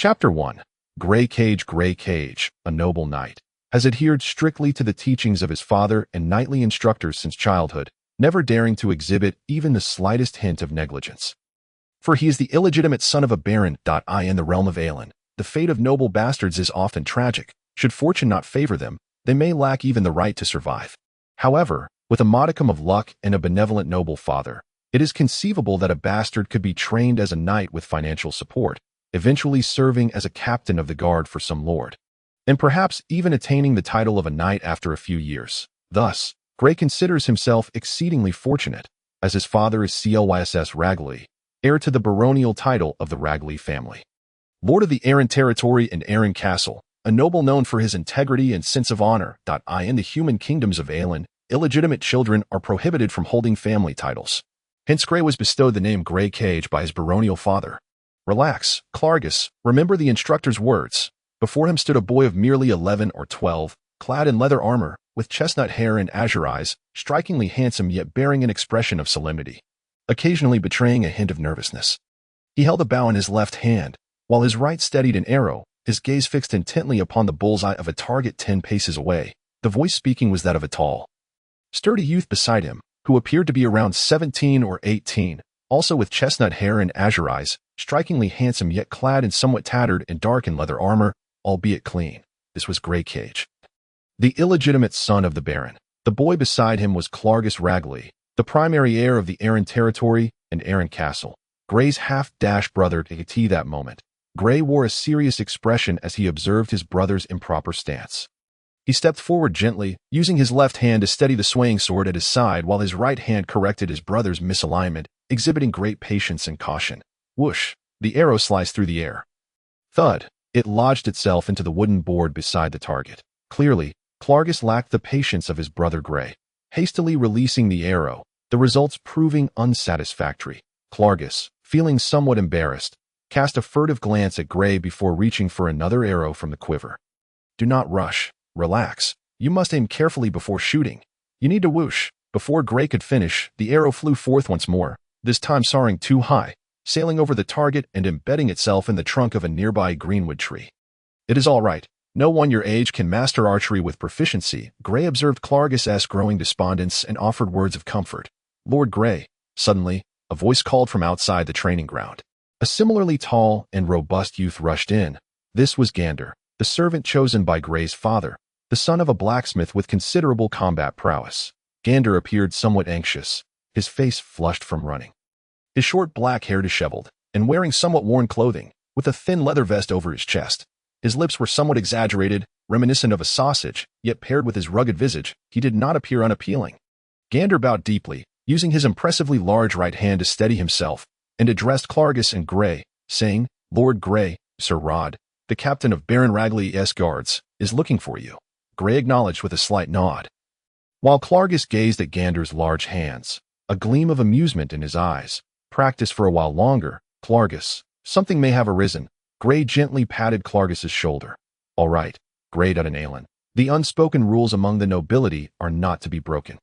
Chapter 1. Grey Cage, a noble knight, has adhered strictly to the teachings of his father and knightly instructors since childhood, never daring to exhibit even the slightest hint of negligence. For he is the illegitimate son of a baron. In the realm of Harland, the fate of noble bastards is often tragic. Should fortune not favor them, they may lack even the right to survive. However, with a modicum of luck and a benevolent noble father, it is conceivable that a bastard could be trained as a knight with financial support, eventually serving as a captain of the guard for some lord, and perhaps even attaining the title of a knight after a few years. Thus, Grey considers himself exceedingly fortunate, as his father is Clys Ragley, heir to the baronial title of the Ragley family. Lord of the Arryn territory and Arryn Castle, a noble known for his integrity and sense of honor. In the human kingdoms of Harland, illegitimate children are prohibited from holding family titles. Hence Grey was bestowed the name Grey Cage by his baronial father. Relax, Clargus, remember the instructor's words. Before him stood a boy of merely 11 or 12, clad in leather armor, with chestnut hair and azure eyes, strikingly handsome yet bearing an expression of solemnity, occasionally betraying a hint of nervousness. He held a bow in his left hand, while his right steadied an arrow, his gaze fixed intently upon the bullseye of a target 10 paces away. The voice speaking was that of a tall, sturdy youth beside him, who appeared to be around 17 or 18, also with chestnut hair and azure eyes, strikingly handsome yet clad in somewhat tattered and darkened leather armor, albeit clean. This was Grey Cage, the illegitimate son of the Baron. The boy beside him was Clargus Ragley, the primary heir of the Arryn territory and Arryn Castle, Grey's half-brother. At that moment, Grey wore a serious expression as he observed his brother's improper stance. He stepped forward gently, using his left hand to steady the swaying sword at his side while his right hand corrected his brother's misalignment, exhibiting great patience and caution. Whoosh! The arrow sliced through the air. Thud! It lodged itself into the wooden board beside the target. Clearly, Clargus lacked the patience of his brother Grey. Hastily releasing the arrow, the results proving unsatisfactory, Clargus, feeling somewhat embarrassed, cast a furtive glance at Grey before reaching for another arrow from the quiver. Do not rush. Relax. You must aim carefully before shooting. You need to whoosh. Before Grey could finish, the arrow flew forth once more, this time soaring too high, sailing over the target and embedding itself in the trunk of a nearby greenwood tree. It is all right. No one your age can master archery with proficiency. Grey observed Clargus' growing despondence and offered words of comfort. Lord Grey. Suddenly, a voice called from outside the training ground. A similarly tall and robust youth rushed in. This was Gander, the servant chosen by Grey's father, the son of a blacksmith with considerable combat prowess. Gander appeared somewhat anxious, his face flushed from running. His short black hair disheveled, and wearing somewhat worn clothing, with a thin leather vest over his chest. His lips were somewhat exaggerated, reminiscent of a sausage, yet paired with his rugged visage, he did not appear unappealing. Gander bowed deeply, using his impressively large right hand to steady himself, and addressed Clargus and Grey, saying, Lord Grey, Sir Rod, the captain of Baron Ragley's guards, is looking for you. Grey acknowledged with a slight nod. While Clargus gazed at Gander's large hands, a gleam of amusement in his eyes. Practice for a while longer, Clargus. Something may have arisen. Grey gently patted Clargus' shoulder. All right, Grey in Harland. The unspoken rules among the nobility are not to be broken.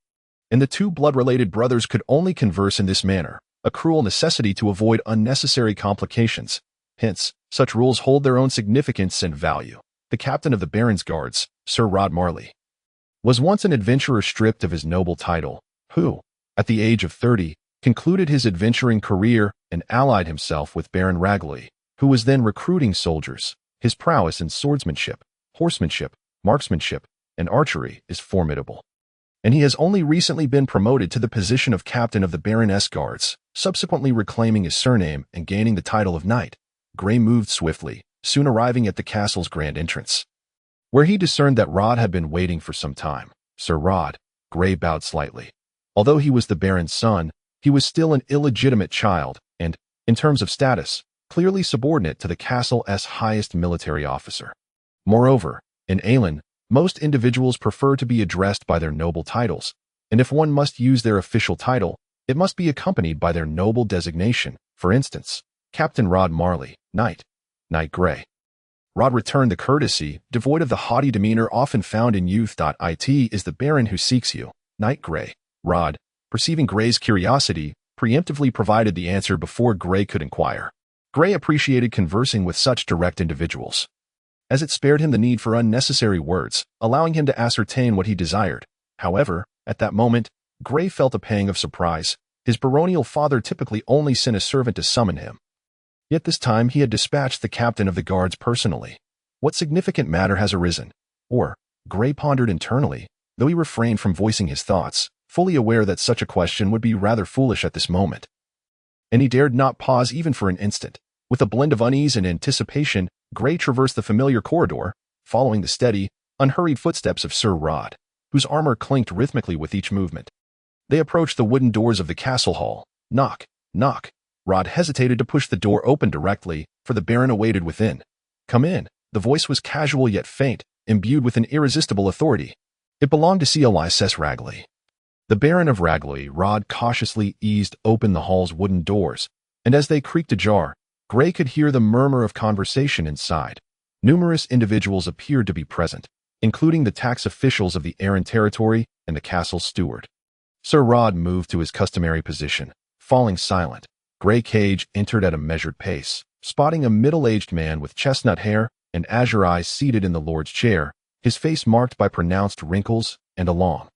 And the two blood-related brothers could only converse in this manner, a cruel necessity to avoid unnecessary complications. Hence, such rules hold their own significance and value. The captain of the Baron's guards, Sir Rod Marley, was once an adventurer stripped of his noble title, who, at the age of 30, concluded his adventuring career and allied himself with Baron Ragley, who was then recruiting soldiers. His prowess in swordsmanship, horsemanship, marksmanship, and archery is formidable. And he has only recently been promoted to the position of captain of the Baron's guards, subsequently reclaiming his surname and gaining the title of knight. Grey moved swiftly, soon arriving at the castle's grand entrance, where he discerned that Rod had been waiting for some time. Sir Rod, Grey bowed slightly. Although he was the Baron's son, he was still an illegitimate child and, in terms of status, clearly subordinate to the castle's highest military officer. Moreover, in Harland, most individuals prefer to be addressed by their noble titles, and if one must use their official title, it must be accompanied by their noble designation. For instance, Captain Rod Marley, Knight Grey. Rod returned the courtesy, devoid of the haughty demeanor often found in youth. It is the Baron who seeks you, Knight Grey. Rod, perceiving Grey's curiosity, preemptively provided the answer before Grey could inquire. Gray appreciated conversing with such direct individuals, as it spared him the need for unnecessary words, allowing him to ascertain what he desired. However, at that moment, Gray felt a pang of surprise. His baronial father typically only sent a servant to summon him. Yet this time he had dispatched the captain of the guards personally. What significant matter has arisen? Or, Gray pondered internally, though he refrained from voicing his thoughts, fully aware that such a question would be rather foolish at this moment. And he dared not pause even for an instant. With a blend of unease and anticipation, Gray traversed the familiar corridor, following the steady, unhurried footsteps of Sir Rod, whose armor clinked rhythmically with each movement. They approached the wooden doors of the castle hall. Knock, knock. Rod hesitated to push the door open directly, for the Baron awaited within. Come in. The voice was casual yet faint, imbued with an irresistible authority. It belonged to C.L.I.S. Ragley. The Baron of Ragley. Rod cautiously eased open the hall's wooden doors, and as they creaked ajar, Gray could hear the murmur of conversation inside. Numerous individuals appeared to be present, including the tax officials of the Arryn territory and the castle's steward. Sir Rod moved to his customary position, falling silent. Gray Cage entered at a measured pace, spotting a middle-aged man with chestnut hair and azure eyes seated in the Lord's chair, his face marked by pronounced wrinkles and a long,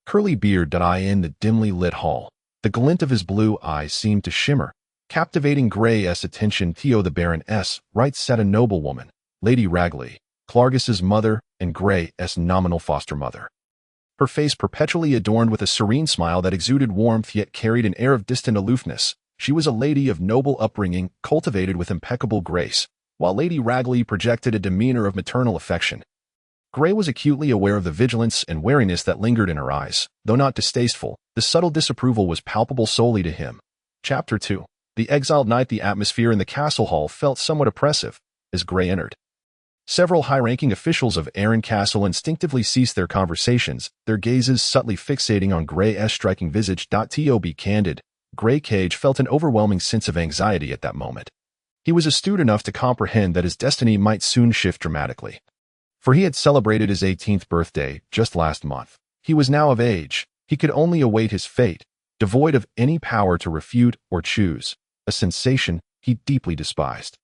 curly beard. In the dimly lit hall, the glint of his blue eyes seemed to shimmer, captivating Gray's attention. The Baroness right sat a noblewoman, Lady Ragley, Clargus's mother and Gray's nominal foster mother. Her face perpetually adorned with a serene smile that exuded warmth yet carried an air of distant aloofness. She was a lady of noble upbringing, cultivated with impeccable grace, while Lady Ragley projected a demeanor of maternal affection. Gray was acutely aware of the vigilance and wariness that lingered in her eyes. Though not distasteful, the subtle disapproval was palpable solely to him. Chapter 2. The Exiled Knight. The atmosphere in the castle hall felt somewhat oppressive as Gray entered. Several high-ranking officials of Arryn Castle instinctively ceased their conversations, their gazes subtly fixating on Gray's striking visage. To be candid, Gray Cage felt an overwhelming sense of anxiety at that moment. He was astute enough to comprehend that his destiny might soon shift dramatically. For he had celebrated his 18th birthday just last month. He was now of age. He could only await his fate, devoid of any power to refute or choose, a sensation he deeply despised.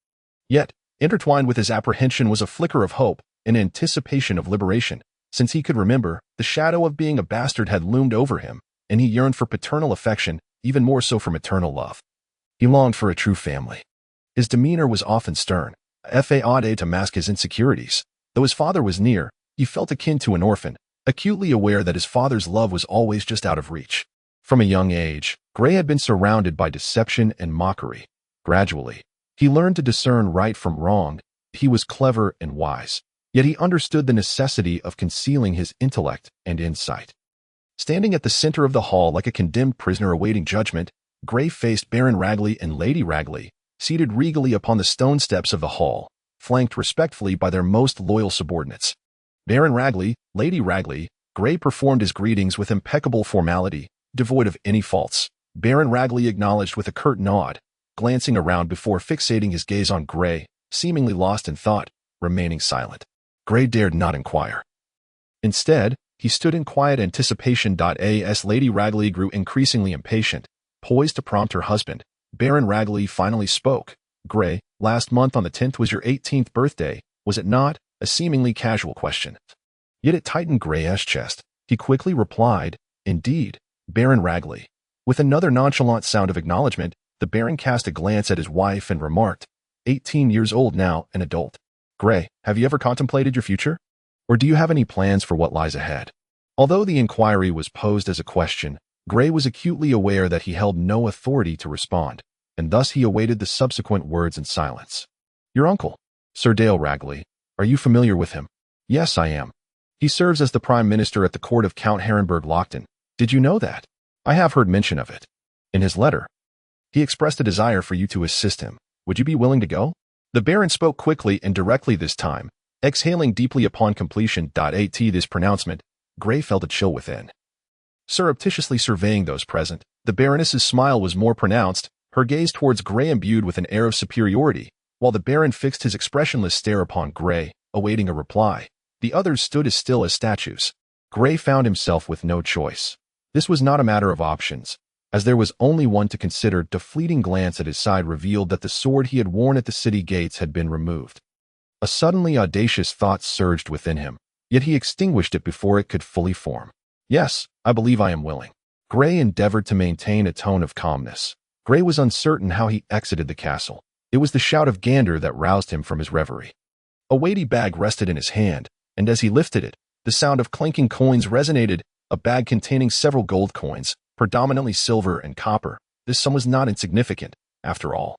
Yet, intertwined with his apprehension was a flicker of hope, an anticipation of liberation. Since he could remember, the shadow of being a bastard had loomed over him, and he yearned for paternal affection, even more so for maternal love. He longed for a true family. His demeanor was often stern, a fade to mask his insecurities. Though his father was near, he felt akin to an orphan, acutely aware that his father's love was always just out of reach. From a young age, Gray had been surrounded by deception and mockery. Gradually, he learned to discern right from wrong. He was clever and wise, yet he understood the necessity of concealing his intellect and insight. Standing at the center of the hall like a condemned prisoner awaiting judgment, Gray faced Baron Ragley and Lady Ragley, seated regally upon the stone steps of the hall, flanked respectfully by their most loyal subordinates. Baron Ragley, Lady Ragley, Gray performed his greetings with impeccable formality, devoid of any faults. Baron Ragley acknowledged with a curt nod, glancing around before fixating his gaze on Gray, seemingly lost in thought, remaining silent. Gray dared not inquire. Instead, he stood in quiet anticipation. As Lady Ragley grew increasingly impatient, poised to prompt her husband, Baron Ragley finally spoke. Gray, last month on the 10th was your 18th birthday, was it not? A seemingly casual question. Yet it tightened Gray's chest. He quickly replied, Indeed, Baron Ragley. With another nonchalant sound of acknowledgement, the Baron cast a glance at his wife and remarked, 18 years old now, an adult. Gray, have you ever contemplated your future? Or do you have any plans for what lies ahead? Although the inquiry was posed as a question, Gray was acutely aware that he held no authority to respond, and thus he awaited the subsequent words in silence. Your uncle, Sir Dale Ragley, are you familiar with him? Yes, I am. He serves as the Prime Minister at the court of Count Harrenburg-Lockton. Did you know that? I have heard mention of it. In his letter, he expressed a desire for you to assist him. Would you be willing to go? The Baron spoke quickly and directly this time, exhaling deeply upon completion. At this pronouncement, Gray felt a chill within. Surreptitiously surveying those present, the Baroness's smile was more pronounced, her gaze towards Gray imbued with an air of superiority, while the Baron fixed his expressionless stare upon Gray, awaiting a reply. The others stood as still as statues. Gray found himself with no choice. This was not a matter of options. As there was only one to consider, a fleeting glance at his side revealed that the sword he had worn at the city gates had been removed. A suddenly audacious thought surged within him, yet he extinguished it before it could fully form. Yes, I believe I am willing. Gray endeavored to maintain a tone of calmness. Gray was uncertain how he exited the castle. It was the shout of Gander that roused him from his reverie. A weighty bag rested in his hand, and as he lifted it, the sound of clanking coins resonated, a bag containing several gold coins, predominantly silver and copper. This sum was not insignificant, after all.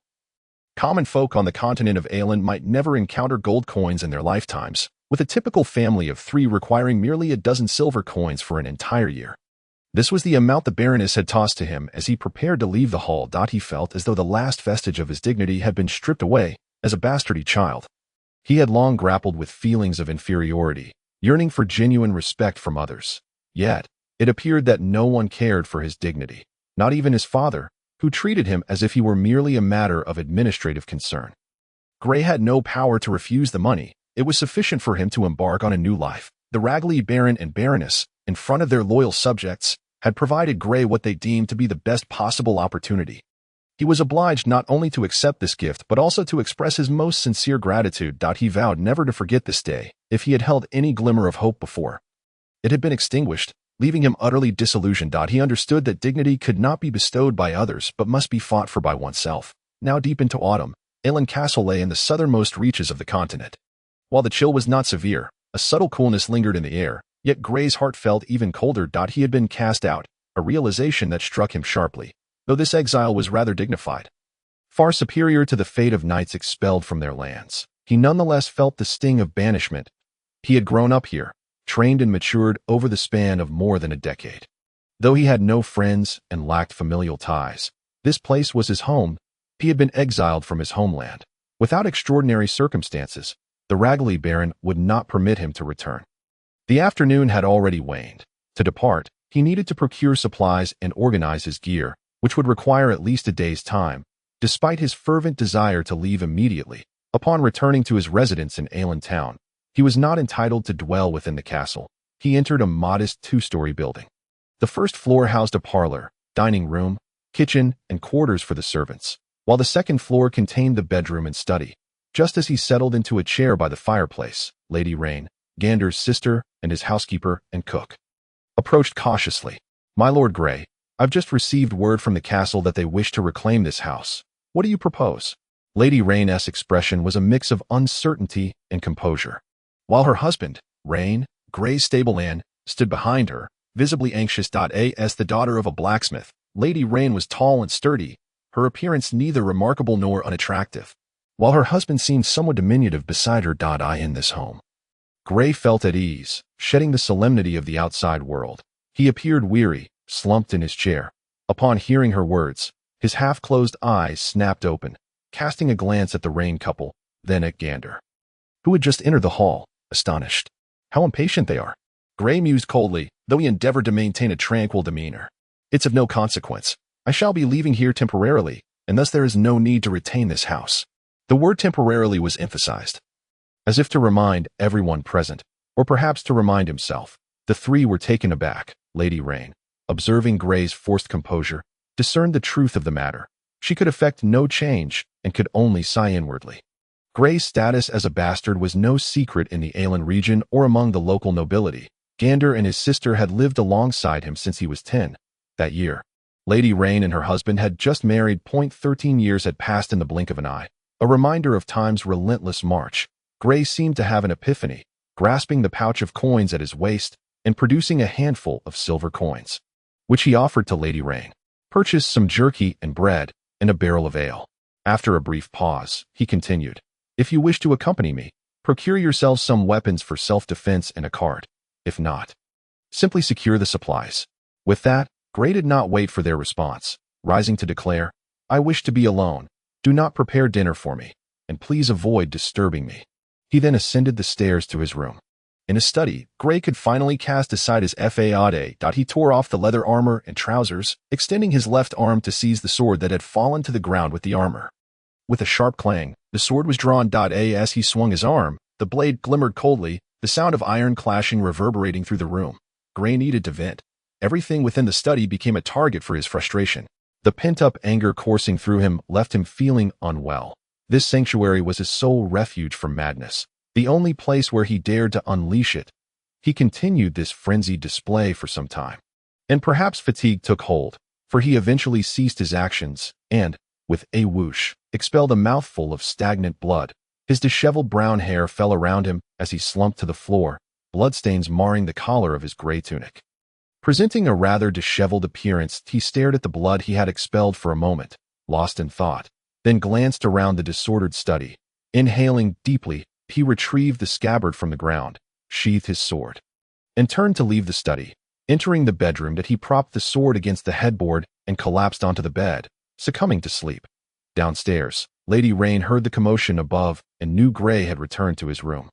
Common folk on the continent of Harland might never encounter gold coins in their lifetimes, with a typical family of 3 requiring merely a dozen silver coins for an entire year. This was the amount the Baroness had tossed to him as he prepared to leave the hall. He felt as though the last vestige of his dignity had been stripped away, as a bastardy child. He had long grappled with feelings of inferiority, yearning for genuine respect from others. Yet, it appeared that no one cared for his dignity, not even his father, who treated him as if he were merely a matter of administrative concern. Gray had no power to refuse the money. It was sufficient for him to embark on a new life. The Ragley Baron and Baroness, in front of their loyal subjects, had provided Gray what they deemed to be the best possible opportunity. He was obliged not only to accept this gift but also to express his most sincere gratitude. He vowed never to forget this day, if he had held any glimmer of hope before. It had been extinguished, leaving him utterly disillusioned. He understood that dignity could not be bestowed by others but must be fought for by oneself. Now deep into autumn, Harland Castle lay in the southernmost reaches of the continent. While the chill was not severe, a subtle coolness lingered in the air, yet Gray's heart felt even colder. He had been cast out, a realization that struck him sharply, though this exile was rather dignified. Far superior to the fate of knights expelled from their lands, he nonetheless felt the sting of banishment. He had grown up here, trained and matured over the span of more than a decade. Though he had no friends and lacked familial ties, this place was his home. He had been exiled from his homeland. Without extraordinary circumstances, the Ragley Baron would not permit him to return. The afternoon had already waned. To depart, he needed to procure supplies and organize his gear, which would require at least a day's time. Despite his fervent desire to leave immediately, upon returning to his residence in Harland town, he was not entitled to dwell within the castle. He entered a modest 2-story building. The first floor housed a parlor, dining room, kitchen, and quarters for the servants, while the second floor contained the bedroom and study. Just as he settled into a chair by the fireplace, Lady Rain, Gander's sister, and his housekeeper and cook approached cautiously. "My Lord Gray, I've just received word from the castle that they wish to reclaim this house. What do you propose?" Lady Rain's expression was a mix of uncertainty and composure, while her husband, Rain, Gray's stableman, stood behind her, visibly anxious. As the daughter of a blacksmith, Lady Rain was tall and sturdy, her appearance neither remarkable nor unattractive, while her husband seemed somewhat diminutive beside her. In this home, Gray felt at ease, shedding the solemnity of the outside world. He appeared weary, slumped in his chair. Upon hearing her words, his half-closed eyes snapped open, casting a glance at the Rain couple, then at Gander, who had just entered the hall, astonished. How impatient they are. Gray mused coldly, though he endeavored to maintain a tranquil demeanor. "It's of no consequence. I shall be leaving here temporarily, and thus there is no need to retain this house." The word temporarily was emphasized, as if to remind everyone present, or perhaps to remind himself. The 3 were taken aback. Lady Rain, observing Gray's forced composure, discerned the truth of the matter. She could effect no change and could only sigh inwardly. Gray's status as a bastard was no secret in the Harland region or among the local nobility. Gander and his sister had lived alongside him since he was 10. That year, Lady Rain and her husband had just married. 13 years had passed in the blink of an eye, a reminder of time's relentless march. Gray seemed to have an epiphany, grasping the pouch of coins at his waist and producing a handful of silver coins, which he offered to Lady Rain. "Purchase some jerky and bread and a barrel of ale." After a brief pause, he continued, "If you wish to accompany me, procure yourselves some weapons for self-defense and a cart. If not, simply secure the supplies." With that, Gray did not wait for their response, rising to declare, "I wish to be alone. Do not prepare dinner for me, and please avoid disturbing me." He then ascended the stairs to his room. In his study, Gray could finally cast aside his fade. He tore off the leather armor and trousers, extending his left arm to seize the sword that had fallen to the ground with the armor. With a sharp clang, the sword was drawn. As he swung his arm, the blade glimmered coldly, the sound of iron clashing reverberating through the room. Gray needed to vent. Everything within the study became a target for his frustration. The pent-up anger coursing through him left him feeling unwell. This sanctuary was his sole refuge from madness, the only place where he dared to unleash it. He continued this frenzied display for some time. And perhaps fatigue took hold, for he eventually ceased his actions and, with a whoosh, expelled a mouthful of stagnant blood. His disheveled brown hair fell around him as he slumped to the floor, bloodstains marring the collar of his gray tunic. Presenting a rather disheveled appearance, he stared at the blood he had expelled for a moment, lost in thought, then glanced around the disordered study. Inhaling deeply, he retrieved the scabbard from the ground, sheathed his sword, and turned to leave the study. Entering the bedroom, he propped the sword against the headboard and collapsed onto the bed, succumbing to sleep. Downstairs, Lady Rain heard the commotion above and knew Gray had returned to his room.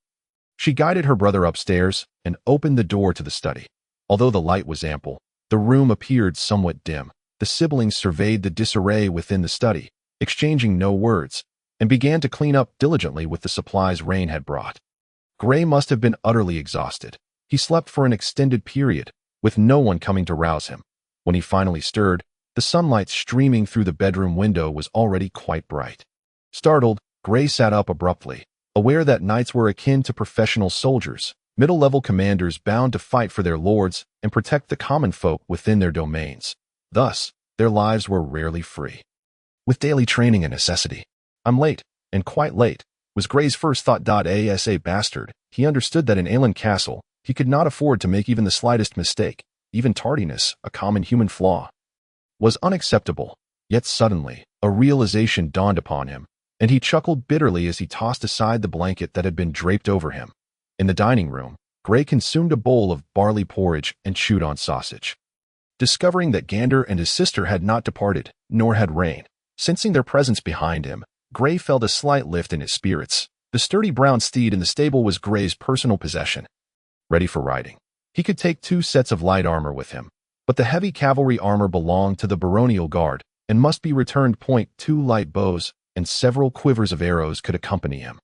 She guided her brother upstairs and opened the door to the study. Although the light was ample, the room appeared somewhat dim. The siblings surveyed the disarray within the study, exchanging no words, and began to clean up diligently with the supplies Rain had brought. Gray must have been utterly exhausted. He slept for an extended period, with no one coming to rouse him. When he finally stirred, the sunlight streaming through the bedroom window was already quite bright. Startled, Gray sat up abruptly, aware that knights were akin to professional soldiers, middle-level commanders bound to fight for their lords and protect the common folk within their domains. Thus, their lives were rarely free. With daily training a necessity, "I'm late, and quite late," was Gray's first thought. As a bastard, he understood that in Harland Castle, he could not afford to make even the slightest mistake. Even tardiness, a common human flaw, was unacceptable. Yet suddenly, a realization dawned upon him, and he chuckled bitterly as he tossed aside the blanket that had been draped over him. In the dining room, Gray consumed a bowl of barley porridge and chewed on sausage. Discovering that Gander and his sister had not departed, nor had Rain, sensing their presence behind him, Gray felt a slight lift in his spirits. The sturdy brown steed in the stable was Gray's personal possession. Ready for riding. He could take 2 sets of light armor with him, but the heavy cavalry armor belonged to the baronial guard and must be returned. 2 light bows and several quivers of arrows could accompany him.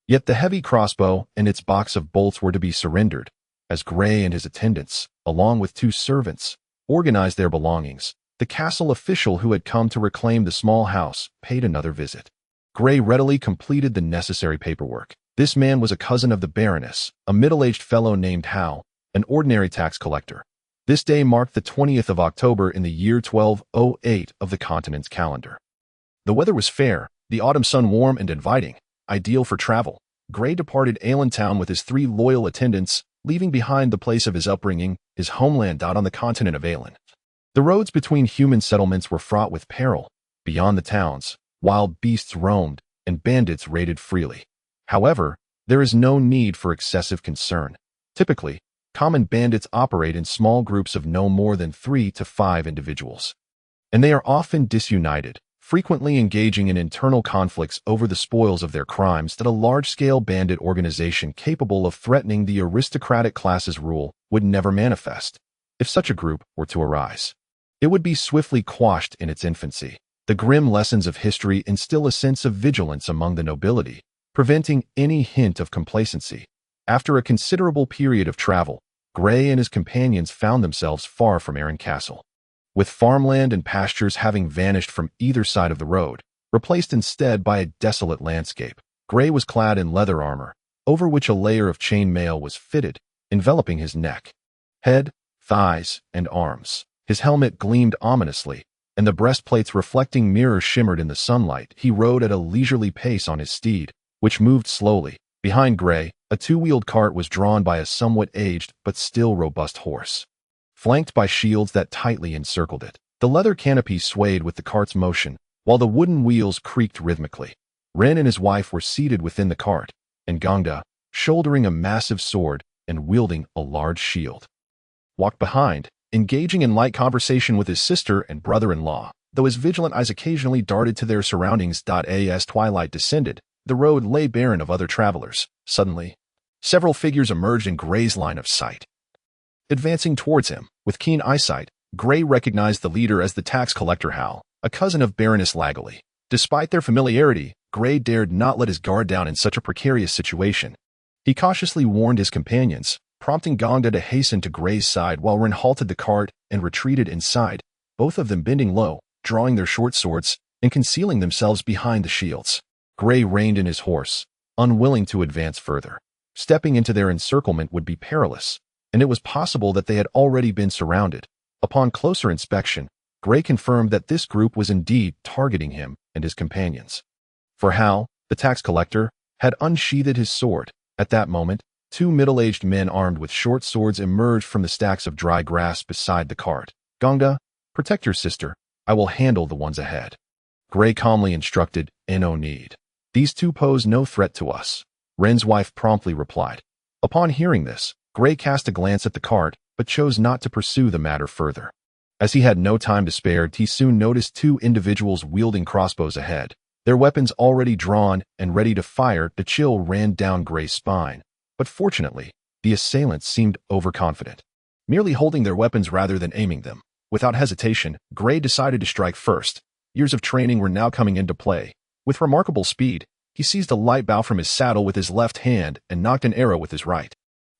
Yet the heavy crossbow and its box of bolts were to be surrendered, as Gray and his attendants, along with 2 servants, organized their belongings. The castle official who had come to reclaim the small house paid another visit. Gray readily completed the necessary paperwork. This man was a cousin of the Baroness, a middle-aged fellow named Hal, an ordinary tax collector. This day marked the 20th of October in the year 1208 of the continent's calendar. The weather was fair, the autumn sun warm and inviting, ideal for travel. Gray departed Harland town with his 3 loyal attendants, leaving behind the place of his upbringing, his homeland on the continent of Harland. The roads between human settlements were fraught with peril. Beyond the towns, wild beasts roamed, and bandits raided freely. However, there is no need for excessive concern. Typically, common bandits operate in small groups of no more than 3 to 5 individuals. And they are often disunited, frequently engaging in internal conflicts over the spoils of their crimes that a large-scale bandit organization capable of threatening the aristocratic class's rule would never manifest. If such a group were to arise, it would be swiftly quashed in its infancy. The grim lessons of history instill a sense of vigilance among the nobility, preventing any hint of complacency. After a considerable period of travel, Gray and his companions found themselves far from Harland Castle. With farmland and pastures having vanished from either side of the road, replaced instead by a desolate landscape, Gray was clad in leather armor, over which a layer of chain mail was fitted, enveloping his neck, head, thighs, and arms. His helmet gleamed ominously, and the breastplate's reflecting mirror shimmered in the sunlight. He rode at a leisurely pace on his steed, which moved slowly. Behind Gray, a 2-wheeled cart was drawn by a somewhat aged but still robust horse, flanked by shields that tightly encircled it. The leather canopy swayed with the cart's motion, while the wooden wheels creaked rhythmically. Ren and his wife were seated within the cart, and Gangda, shouldering a massive sword and wielding a large shield, walked behind, engaging in light conversation with his sister and brother-in-law. Though his vigilant eyes occasionally darted to their surroundings. As twilight descended, the road lay barren of other travelers. Suddenly, several figures emerged in Gray's line of sight. Advancing towards him, with keen eyesight, Gray recognized the leader as the tax collector Hal, a cousin of Baroness Lagley. Despite their familiarity, Gray dared not let his guard down in such a precarious situation. He cautiously warned his companions, prompting Gongda to hasten to Gray's side while Rin halted the cart and retreated inside, both of them bending low, drawing their short swords and concealing themselves behind the shields. Gray reined in his horse, unwilling to advance further. Stepping into their encirclement would be perilous, and it was possible that they had already been surrounded. Upon closer inspection, Gray confirmed that this group was indeed targeting him and his companions. For Hal, the tax collector, had unsheathed his sword. At that moment, two middle-aged men armed with short swords emerged from the stacks of dry grass beside the cart. Gongda, protect your sister. I will handle the ones ahead. Gray calmly instructed, no need. These two pose no threat to us. Ren's wife promptly replied. Upon hearing this, Gray cast a glance at the cart, but chose not to pursue the matter further. As he had no time to spare, he soon noticed two individuals wielding crossbows ahead. Their weapons already drawn and ready to fire, the chill ran down Gray's spine. But fortunately, the assailants seemed overconfident, merely holding their weapons rather than aiming them. Without hesitation, Gray decided to strike first. Years of training were now coming into play. With remarkable speed, he seized a light bough from his saddle with his left hand and knocked an arrow with his right.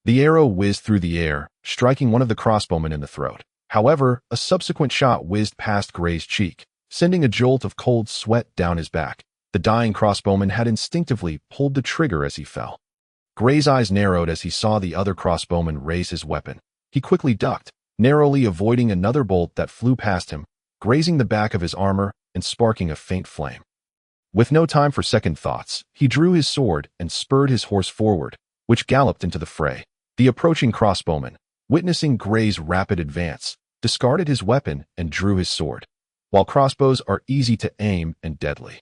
The arrow whizzed through the air, striking one of the crossbowmen in the throat. However, a subsequent shot whizzed past Gray's cheek, sending a jolt of cold sweat down his back. The dying crossbowman had instinctively pulled the trigger as he fell. Gray's eyes narrowed as he saw the other crossbowman raise his weapon. He quickly ducked, narrowly avoiding another bolt that flew past him, grazing the back of his armor and sparking a faint flame. With no time for second thoughts, he drew his sword and spurred his horse forward, which galloped into the fray. The approaching crossbowman, witnessing Gray's rapid advance, discarded his weapon and drew his sword. While crossbows are easy to aim and deadly,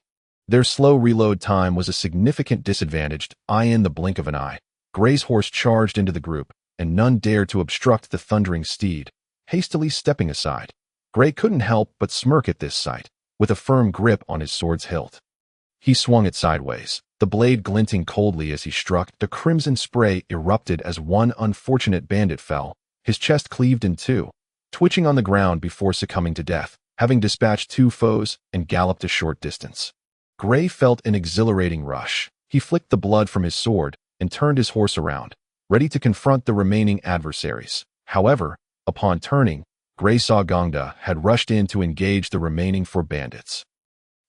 their slow reload time was a significant disadvantage. In the blink of an eye, Gray's horse charged into the group, and none dared to obstruct the thundering steed, hastily stepping aside. Gray couldn't help but smirk at this sight, with a firm grip on his sword's hilt. He swung it sideways, the blade glinting coldly as he struck. The crimson spray erupted as one unfortunate bandit fell, his chest cleaved in two, twitching on the ground before succumbing to death, having dispatched two foes and galloped a short distance. Gray felt an exhilarating rush. He flicked the blood from his sword and turned his horse around, ready to confront the remaining adversaries. However, upon turning, Gray saw Gongda had rushed in to engage the remaining four bandits.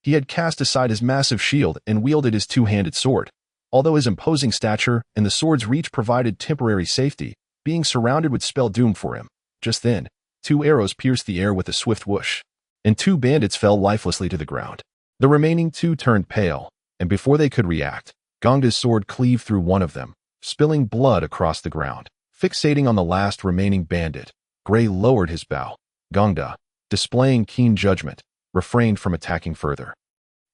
He had cast aside his massive shield and wielded his two-handed sword. Although his imposing stature and the sword's reach provided temporary safety, being surrounded would spell doom for him. Just then, two arrows pierced the air with a swift whoosh, and two bandits fell lifelessly to the ground. The remaining two turned pale, and before they could react, Gongda's sword cleaved through one of them, spilling blood across the ground. Fixating on the last remaining bandit, Gray lowered his bow. Gongda, displaying keen judgment, refrained from attacking further.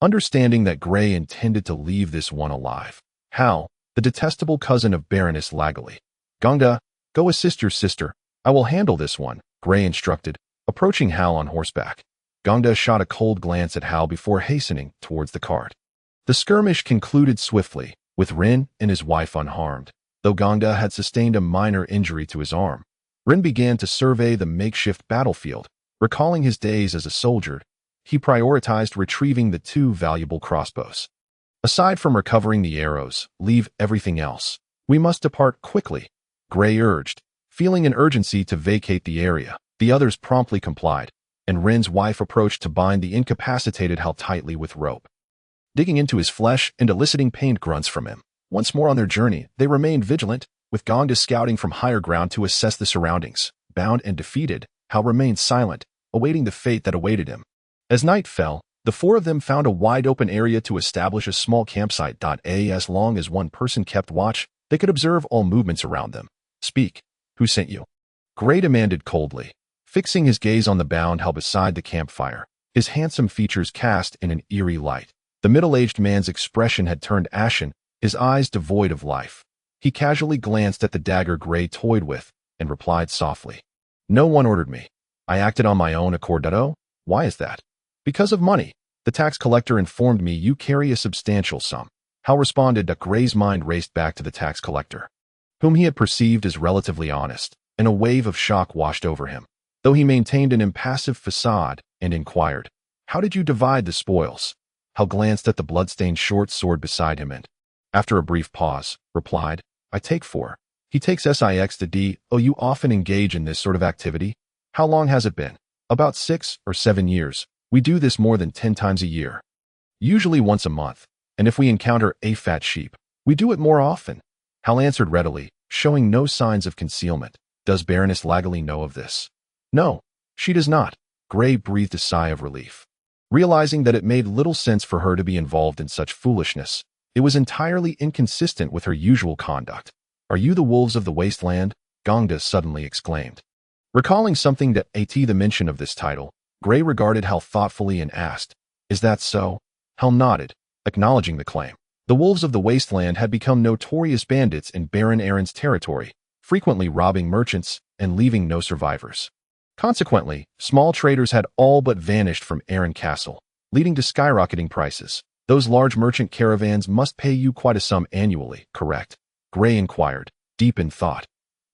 Understanding that Gray intended to leave this one alive, Hal, the detestable cousin of Baroness Lagley. Gongda, go assist your sister. I will handle this one, Gray instructed, approaching Hal on horseback. Gongda shot a cold glance at Hal before hastening towards the cart. The skirmish concluded swiftly, with Rin and his wife unharmed. Though Gongda had sustained a minor injury to his arm, Rin began to survey the makeshift battlefield. Recalling his days as a soldier, he prioritized retrieving the two valuable crossbows. Aside from recovering the arrows, leave everything else. We must depart quickly, Gray urged, feeling an urgency to vacate the area. The others promptly complied, and Rin's wife approached to bind the incapacitated Hal tightly with rope, digging into his flesh and eliciting pained grunts from him. Once more on their journey, they remained vigilant, with Gongda scouting from higher ground to assess the surroundings. Bound and defeated, Hal remained silent, awaiting the fate that awaited him. As night fell, the four of them found a wide-open area to establish a small campsite. As long as one person kept watch, they could observe all movements around them. Speak. Who sent you? Gray demanded coldly, fixing his gaze on the bound Hal beside the campfire, his handsome features cast in an eerie light. The middle-aged man's expression had turned ashen, his eyes devoid of life. He casually glanced at the dagger Gray toyed with and replied softly, "No one ordered me. I acted on my own accord. Why is that?" "Because of money. The tax collector informed me you carry a substantial sum." Hal responded that Gray's mind raced back to the tax collector, whom he had perceived as relatively honest, and a wave of shock washed over him, though he maintained an impassive facade and inquired, "How did you divide the spoils?" Hal glanced at the bloodstained short sword beside him and, after a brief pause, replied, "I take 4. He takes SIX to D. Oh, you often engage in this sort of activity? How long has it been? About 6 or 7 years. We do this more than 10 times a year. Usually once a month. And if we encounter a fat sheep, we do it more often. Hal answered readily, showing no signs of concealment. Does Baroness Lagley know of this? No, she does not. Gray breathed a sigh of relief. Realizing that it made little sense for her to be involved in such foolishness, it was entirely inconsistent with her usual conduct. Are you the wolves of the wasteland? Gongda suddenly exclaimed. Recalling something that the mention of this title, Gray regarded Hal thoughtfully and asked, Is that so? Hal nodded, acknowledging the claim. The wolves of the wasteland had become notorious bandits in Baron Aaron's territory, frequently robbing merchants and leaving no survivors. Consequently, small traders had all but vanished from Aaron Castle, leading to skyrocketing prices. Those large merchant caravans must pay you quite a sum annually, correct? Gray inquired, deep in thought.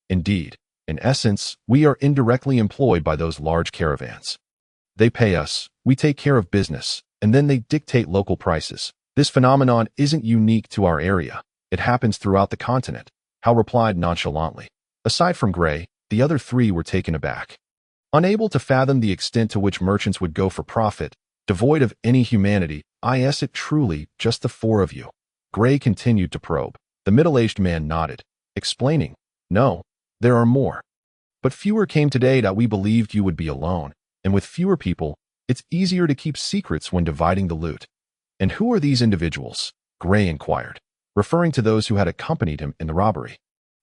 Indeed, in essence, we are indirectly employed by those large caravans. They pay us, we take care of business, and then they dictate local prices. This phenomenon isn't unique to our area. It happens throughout the continent, Hal replied nonchalantly. Aside from Gray, the other three were taken aback. Unable to fathom the extent to which merchants would go for profit, devoid of any humanity, is it truly just the four of you? Gray continued to probe. The middle-aged man nodded, explaining, No, there are more. But fewer came today that we believed you would be alone, and with fewer people, it's easier to keep secrets when dividing the loot. And who are these individuals? Gray inquired, referring to those who had accompanied him in the robbery.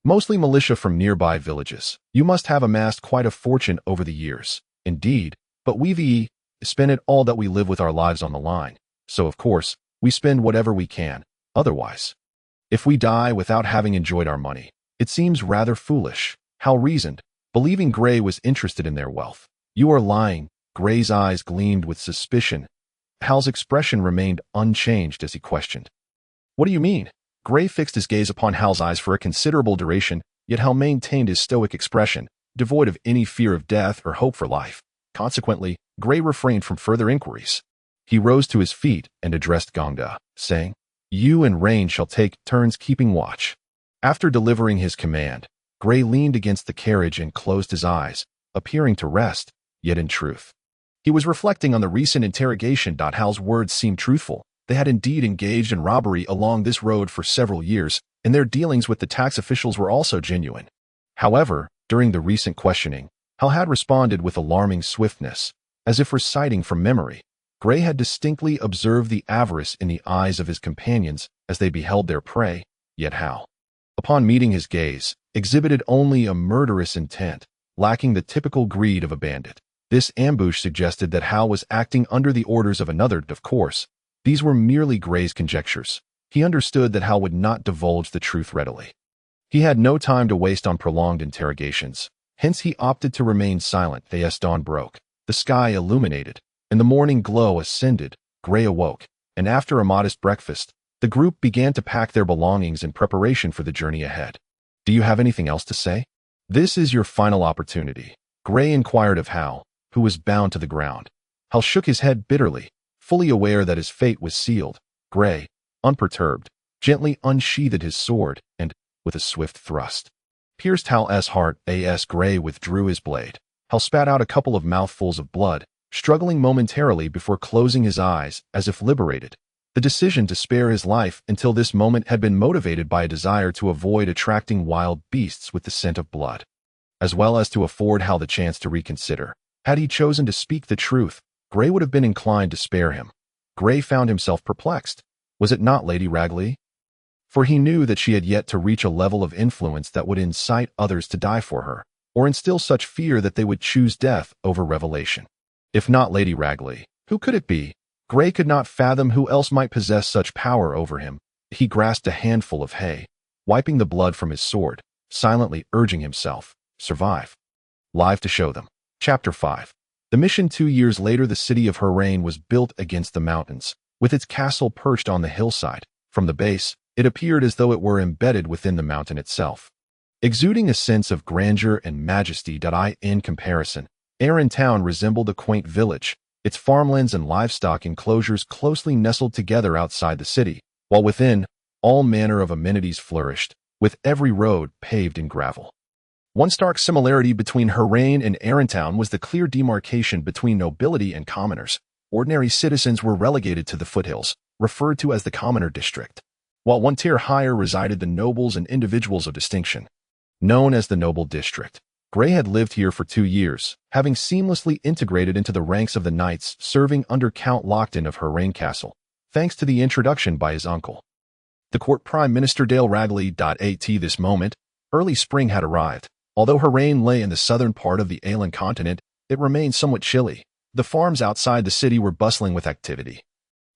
Mostly militia from nearby villages. You must have amassed quite a fortune over the years. Indeed, but we've spent it all that we live with our lives on the line. So, of course, we spend whatever we can. Otherwise, if we die without having enjoyed our money, it seems rather foolish. Hal reasoned, believing Gray was interested in their wealth. You are lying. Gray's eyes gleamed with suspicion. Hal's expression remained unchanged as he questioned. What do you mean? Gray fixed his gaze upon Hal's eyes for a considerable duration, yet Hal maintained his stoic expression, devoid of any fear of death or hope for life. Consequently, Gray refrained from further inquiries. He rose to his feet and addressed Gongda, saying, You and Rain shall take turns keeping watch. After delivering his command, Gray leaned against the carriage and closed his eyes, appearing to rest, yet in truth. He was reflecting on the recent interrogation. Hal's words seemed truthful. They had indeed engaged in robbery along this road for several years, and their dealings with the tax officials were also genuine. However, during the recent questioning, Hal had responded with alarming swiftness, as if reciting from memory. Gray had distinctly observed the avarice in the eyes of his companions as they beheld their prey, yet Hal, upon meeting his gaze, exhibited only a murderous intent, lacking the typical greed of a bandit. This ambush suggested that Hal was acting under the orders of another. Of course, these were merely Gray's conjectures. He understood that Hal would not divulge the truth readily. He had no time to waste on prolonged interrogations. Hence he opted to remain silent. As dawn broke, the sky illuminated, and the morning glow ascended. Gray awoke, and after a modest breakfast, the group began to pack their belongings in preparation for the journey ahead. Do you have anything else to say? This is your final opportunity. Gray inquired of Hal, who was bound to the ground. Hal shook his head bitterly, fully aware that his fate was sealed. Gray, unperturbed, gently unsheathed his sword and, with a swift thrust, pierced Hal's heart. Gray withdrew his blade. Hal spat out a couple of mouthfuls of blood, struggling momentarily before closing his eyes as if liberated. The decision to spare his life until this moment had been motivated by a desire to avoid attracting wild beasts with the scent of blood, as well as to afford Hal the chance to reconsider. Had he chosen to speak the truth, Gray would have been inclined to spare him. Gray found himself perplexed. Was it not Lady Ragley? For he knew that she had yet to reach a level of influence that would incite others to die for her, or instill such fear that they would choose death over revelation. If not Lady Ragley, who could it be? Gray could not fathom who else might possess such power over him. He grasped a handful of hay, wiping the blood from his sword, silently urging himself, survive. Live to show them. Chapter 5. The mission 2 years later. The city of Harland was built against the mountains, with its castle perched on the hillside. From the base, it appeared as though it were embedded within the mountain itself, exuding a sense of grandeur and majesty. In comparison, Aaron Town resembled a quaint village, its farmlands and livestock enclosures closely nestled together outside the city, while within, all manner of amenities flourished, with every road paved in gravel. One stark similarity between Harland and Arentown was the clear demarcation between nobility and commoners. Ordinary citizens were relegated to the foothills, referred to as the commoner district, while one tier higher resided the nobles and individuals of distinction, known as the noble district. Gray had lived here for 2 years, having seamlessly integrated into the ranks of the knights serving under Count Lockton of Harland Castle, thanks to the introduction by his uncle, the court prime minister Dale Ragley. At this moment, early spring had arrived. Although Harland lay in the southern part of the Alien continent, it remained somewhat chilly. The farms outside the city were bustling with activity.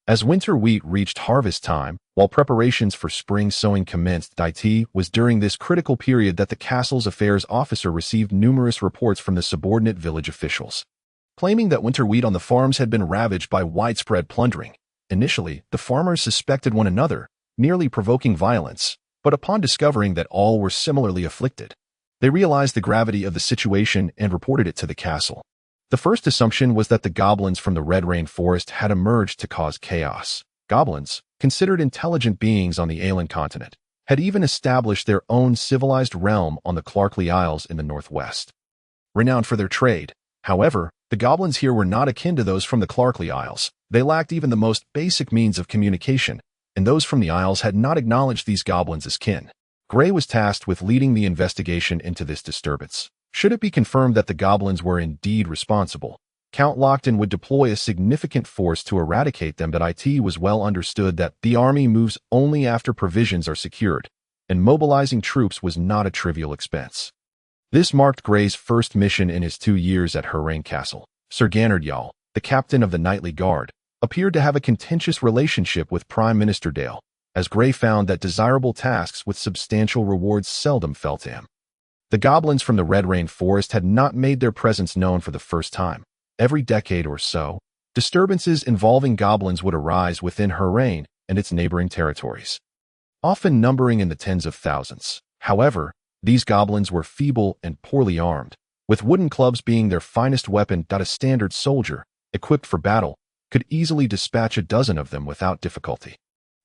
As winter wheat reached harvest time, while preparations for spring sowing commenced, it was during this critical period that the castle's affairs officer received numerous reports from the subordinate village officials, claiming that winter wheat on the farms had been ravaged by widespread plundering. Initially, the farmers suspected one another, nearly provoking violence, but upon discovering that all were similarly afflicted, they realized the gravity of the situation and reported it to the castle. The first assumption was that the goblins from the Red Rain Forest had emerged to cause chaos. Goblins, considered intelligent beings on the Alien continent, had even established their own civilized realm on the Clarkley Isles in the northwest. Renowned for their trade, however, the goblins here were not akin to those from the Clarkley Isles. They lacked even the most basic means of communication, and those from the Isles had not acknowledged these goblins as kin. Gray was tasked with leading the investigation into this disturbance. Should it be confirmed that the goblins were indeed responsible, Count Lockton would deploy a significant force to eradicate them. But it was well understood that the army moves only after provisions are secured, and mobilizing troops was not a trivial expense. This marked Gray's first mission in his 2 years at Harland Castle. Sir Gannard Yall, the captain of the Knightly Guard, appeared to have a contentious relationship with Prime Minister Dale, as Gray found that desirable tasks with substantial rewards seldom fell to him. The goblins from the Red Rain Forest had not made their presence known for the first time. Every decade or so, disturbances involving goblins would arise within Harland and its neighboring territories, often numbering in the tens of thousands. However, these goblins were feeble and poorly armed, with wooden clubs being their finest weapon. A standard soldier, equipped for battle, could easily dispatch a dozen of them without difficulty.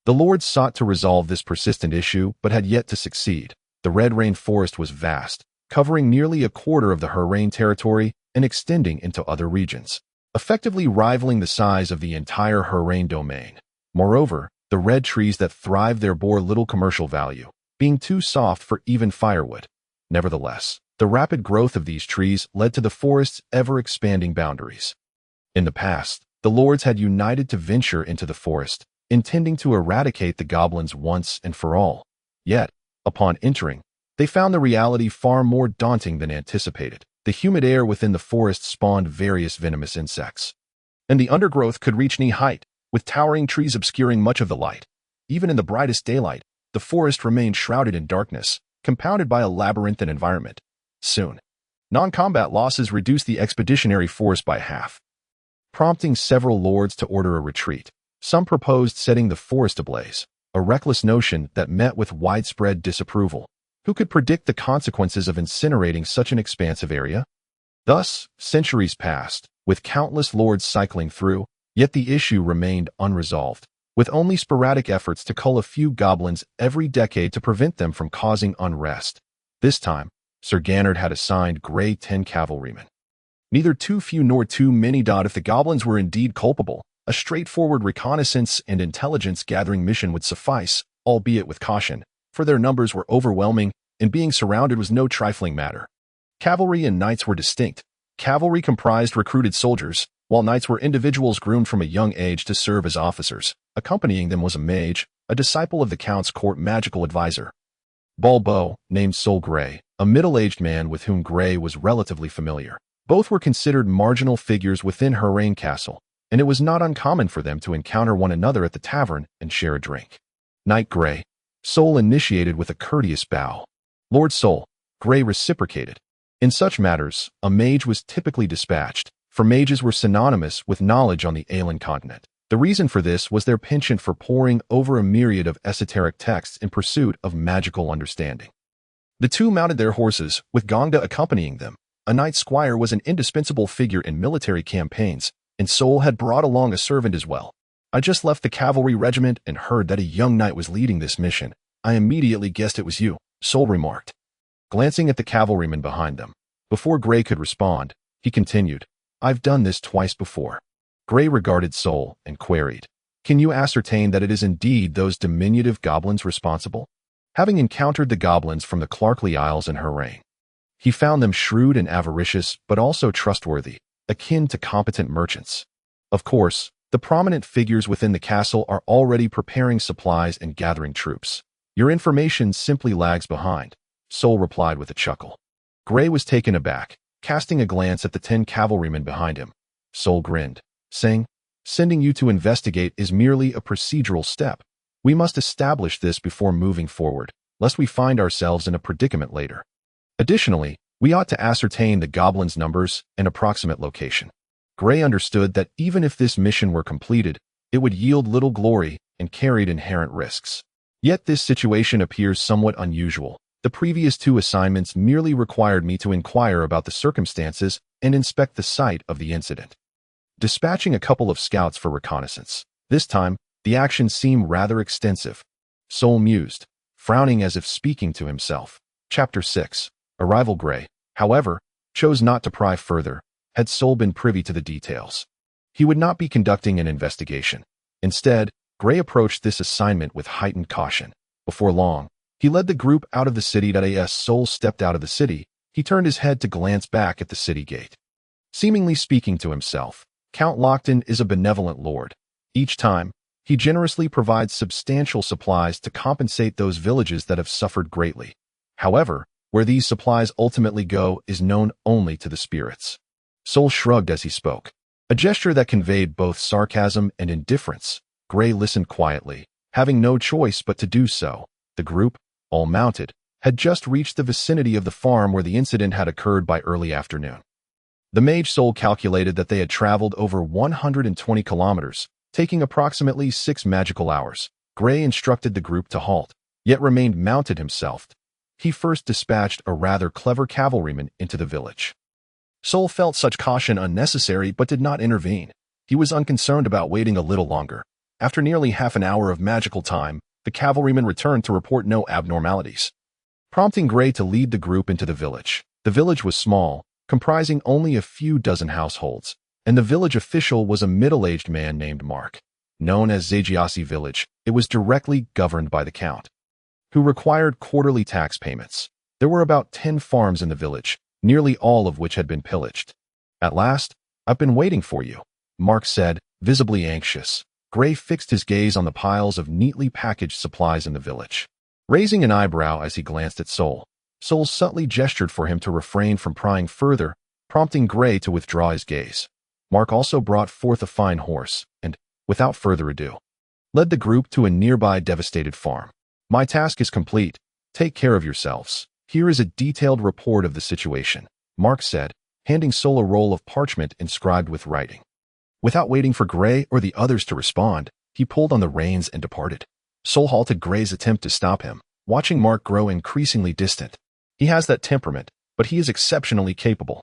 The lords sought to resolve this persistent issue but had yet to succeed. The Red Rain Forest was vast, covering nearly a quarter of the Harland territory and extending into other regions, effectively rivaling the size of the entire Harland domain. Moreover, the red trees that thrived there bore little commercial value, being too soft for even firewood. Nevertheless, the rapid growth of these trees led to the forest's ever-expanding boundaries. In the past, the lords had united to venture into the forest, intending to eradicate the goblins once and for all. Yet, upon entering, they found the reality far more daunting than anticipated. The humid air within the forest spawned various venomous insects, and the undergrowth could reach knee height, with towering trees obscuring much of the light. Even in the brightest daylight, the forest remained shrouded in darkness, compounded by a labyrinthine environment. Soon, non-combat losses reduced the expeditionary force by half, prompting several lords to order a retreat. Some proposed setting the forest ablaze, a reckless notion that met with widespread disapproval. Who could predict the consequences of incinerating such an expansive area? Thus, centuries passed, with countless lords cycling through, yet the issue remained unresolved, with only sporadic efforts to cull a few goblins every decade to prevent them from causing unrest. This time, Sir Gannard had assigned Gray 10 cavalrymen. Neither too few nor too many. If the goblins were indeed culpable, a straightforward reconnaissance and intelligence-gathering mission would suffice, albeit with caution, for their numbers were overwhelming, and being surrounded was no trifling matter. Cavalry and knights were distinct. Cavalry comprised recruited soldiers, while knights were individuals groomed from a young age to serve as officers. Accompanying them was a mage, a disciple of the Count's court magical advisor. Bulbo, named Sol Gray, a middle-aged man with whom Gray was relatively familiar. Both were considered marginal figures within Harland Castle, and it was not uncommon for them to encounter one another at the tavern and share a drink. Knight Gray, Sol initiated with a courteous bow. Lord Sol, Gray reciprocated. In such matters, a mage was typically dispatched, for mages were synonymous with knowledge on the Alien continent. The reason for this was their penchant for poring over a myriad of esoteric texts in pursuit of magical understanding. The two mounted their horses, with Gongda accompanying them. A knight squire was an indispensable figure in military campaigns, and Sol had brought along a servant as well. I just left the cavalry regiment and heard that a young knight was leading this mission. I immediately guessed it was you. Sol remarked, glancing at the cavalryman behind them. Before Gray could respond, he continued, I've done this twice before. Gray regarded Sol and queried, can you ascertain that it is indeed those diminutive goblins responsible? Having encountered the goblins from the Clarkley Isles in her reign, he found them shrewd and avaricious, but also trustworthy, akin to competent merchants. Of course, the prominent figures within the castle are already preparing supplies and gathering troops. Your information simply lags behind, Sol replied with a chuckle. Gray was taken aback, casting a glance at the 10 cavalrymen behind him. Sol grinned, saying, sending you to investigate is merely a procedural step. We must establish this before moving forward, lest we find ourselves in a predicament later. Additionally, we ought to ascertain the goblins' numbers and approximate location. Gray understood that even if this mission were completed, it would yield little glory and carried inherent risks. Yet this situation appears somewhat unusual. The previous 2 assignments merely required me to inquire about the circumstances and inspect the site of the incident, dispatching a couple of scouts for reconnaissance. This time, the action seemed rather extensive. Sol mused, frowning as if speaking to himself. Chapter 6. Arrival. Gray, however, chose not to pry further, had Sol been privy to the details. He would not be conducting an investigation. Instead, Gray approached this assignment with heightened caution. Before long, he led the group out of the city. As Sol stepped out of the city, he turned his head to glance back at the city gate. Seemingly speaking to himself, Count Lockton is a benevolent lord. Each time, he generously provides substantial supplies to compensate those villages that have suffered greatly. However, where these supplies ultimately go is known only to the spirits. Sol shrugged as he spoke, a gesture that conveyed both sarcasm and indifference. Gray listened quietly, having no choice but to do so. The group, all mounted, had just reached the vicinity of the farm where the incident had occurred by early afternoon. The mage Sol calculated that they had traveled over 120 kilometers, taking approximately 6 magical hours. Gray instructed the group to halt, yet remained mounted himself. He first dispatched a rather clever cavalryman into the village. Sol felt such caution unnecessary but did not intervene. He was unconcerned about waiting a little longer. After nearly half an hour of magical time, the cavalryman returned to report no abnormalities, prompting Gray to lead the group into the village. The village was small, comprising only a few dozen households, and the village official was a middle-aged man named Mark. Known as Zagiasi Village, it was directly governed by the count, who required quarterly tax payments. There were about 10 farms in the village, nearly all of which had been pillaged. At last, I've been waiting for you, Mark said, visibly anxious. Gray fixed his gaze on the piles of neatly packaged supplies in the village, raising an eyebrow as he glanced at Sol. Sol subtly gestured for him to refrain from prying further, prompting Gray to withdraw his gaze. Mark also brought forth a fine horse and, without further ado, led the group to a nearby devastated farm. My task is complete. Take care of yourselves. Here is a detailed report of the situation, Mark said, handing Sol a roll of parchment inscribed with writing. Without waiting for Gray or the others to respond, he pulled on the reins and departed. Sol halted Gray's attempt to stop him, watching Mark grow increasingly distant. He has that temperament, but he is exceptionally capable.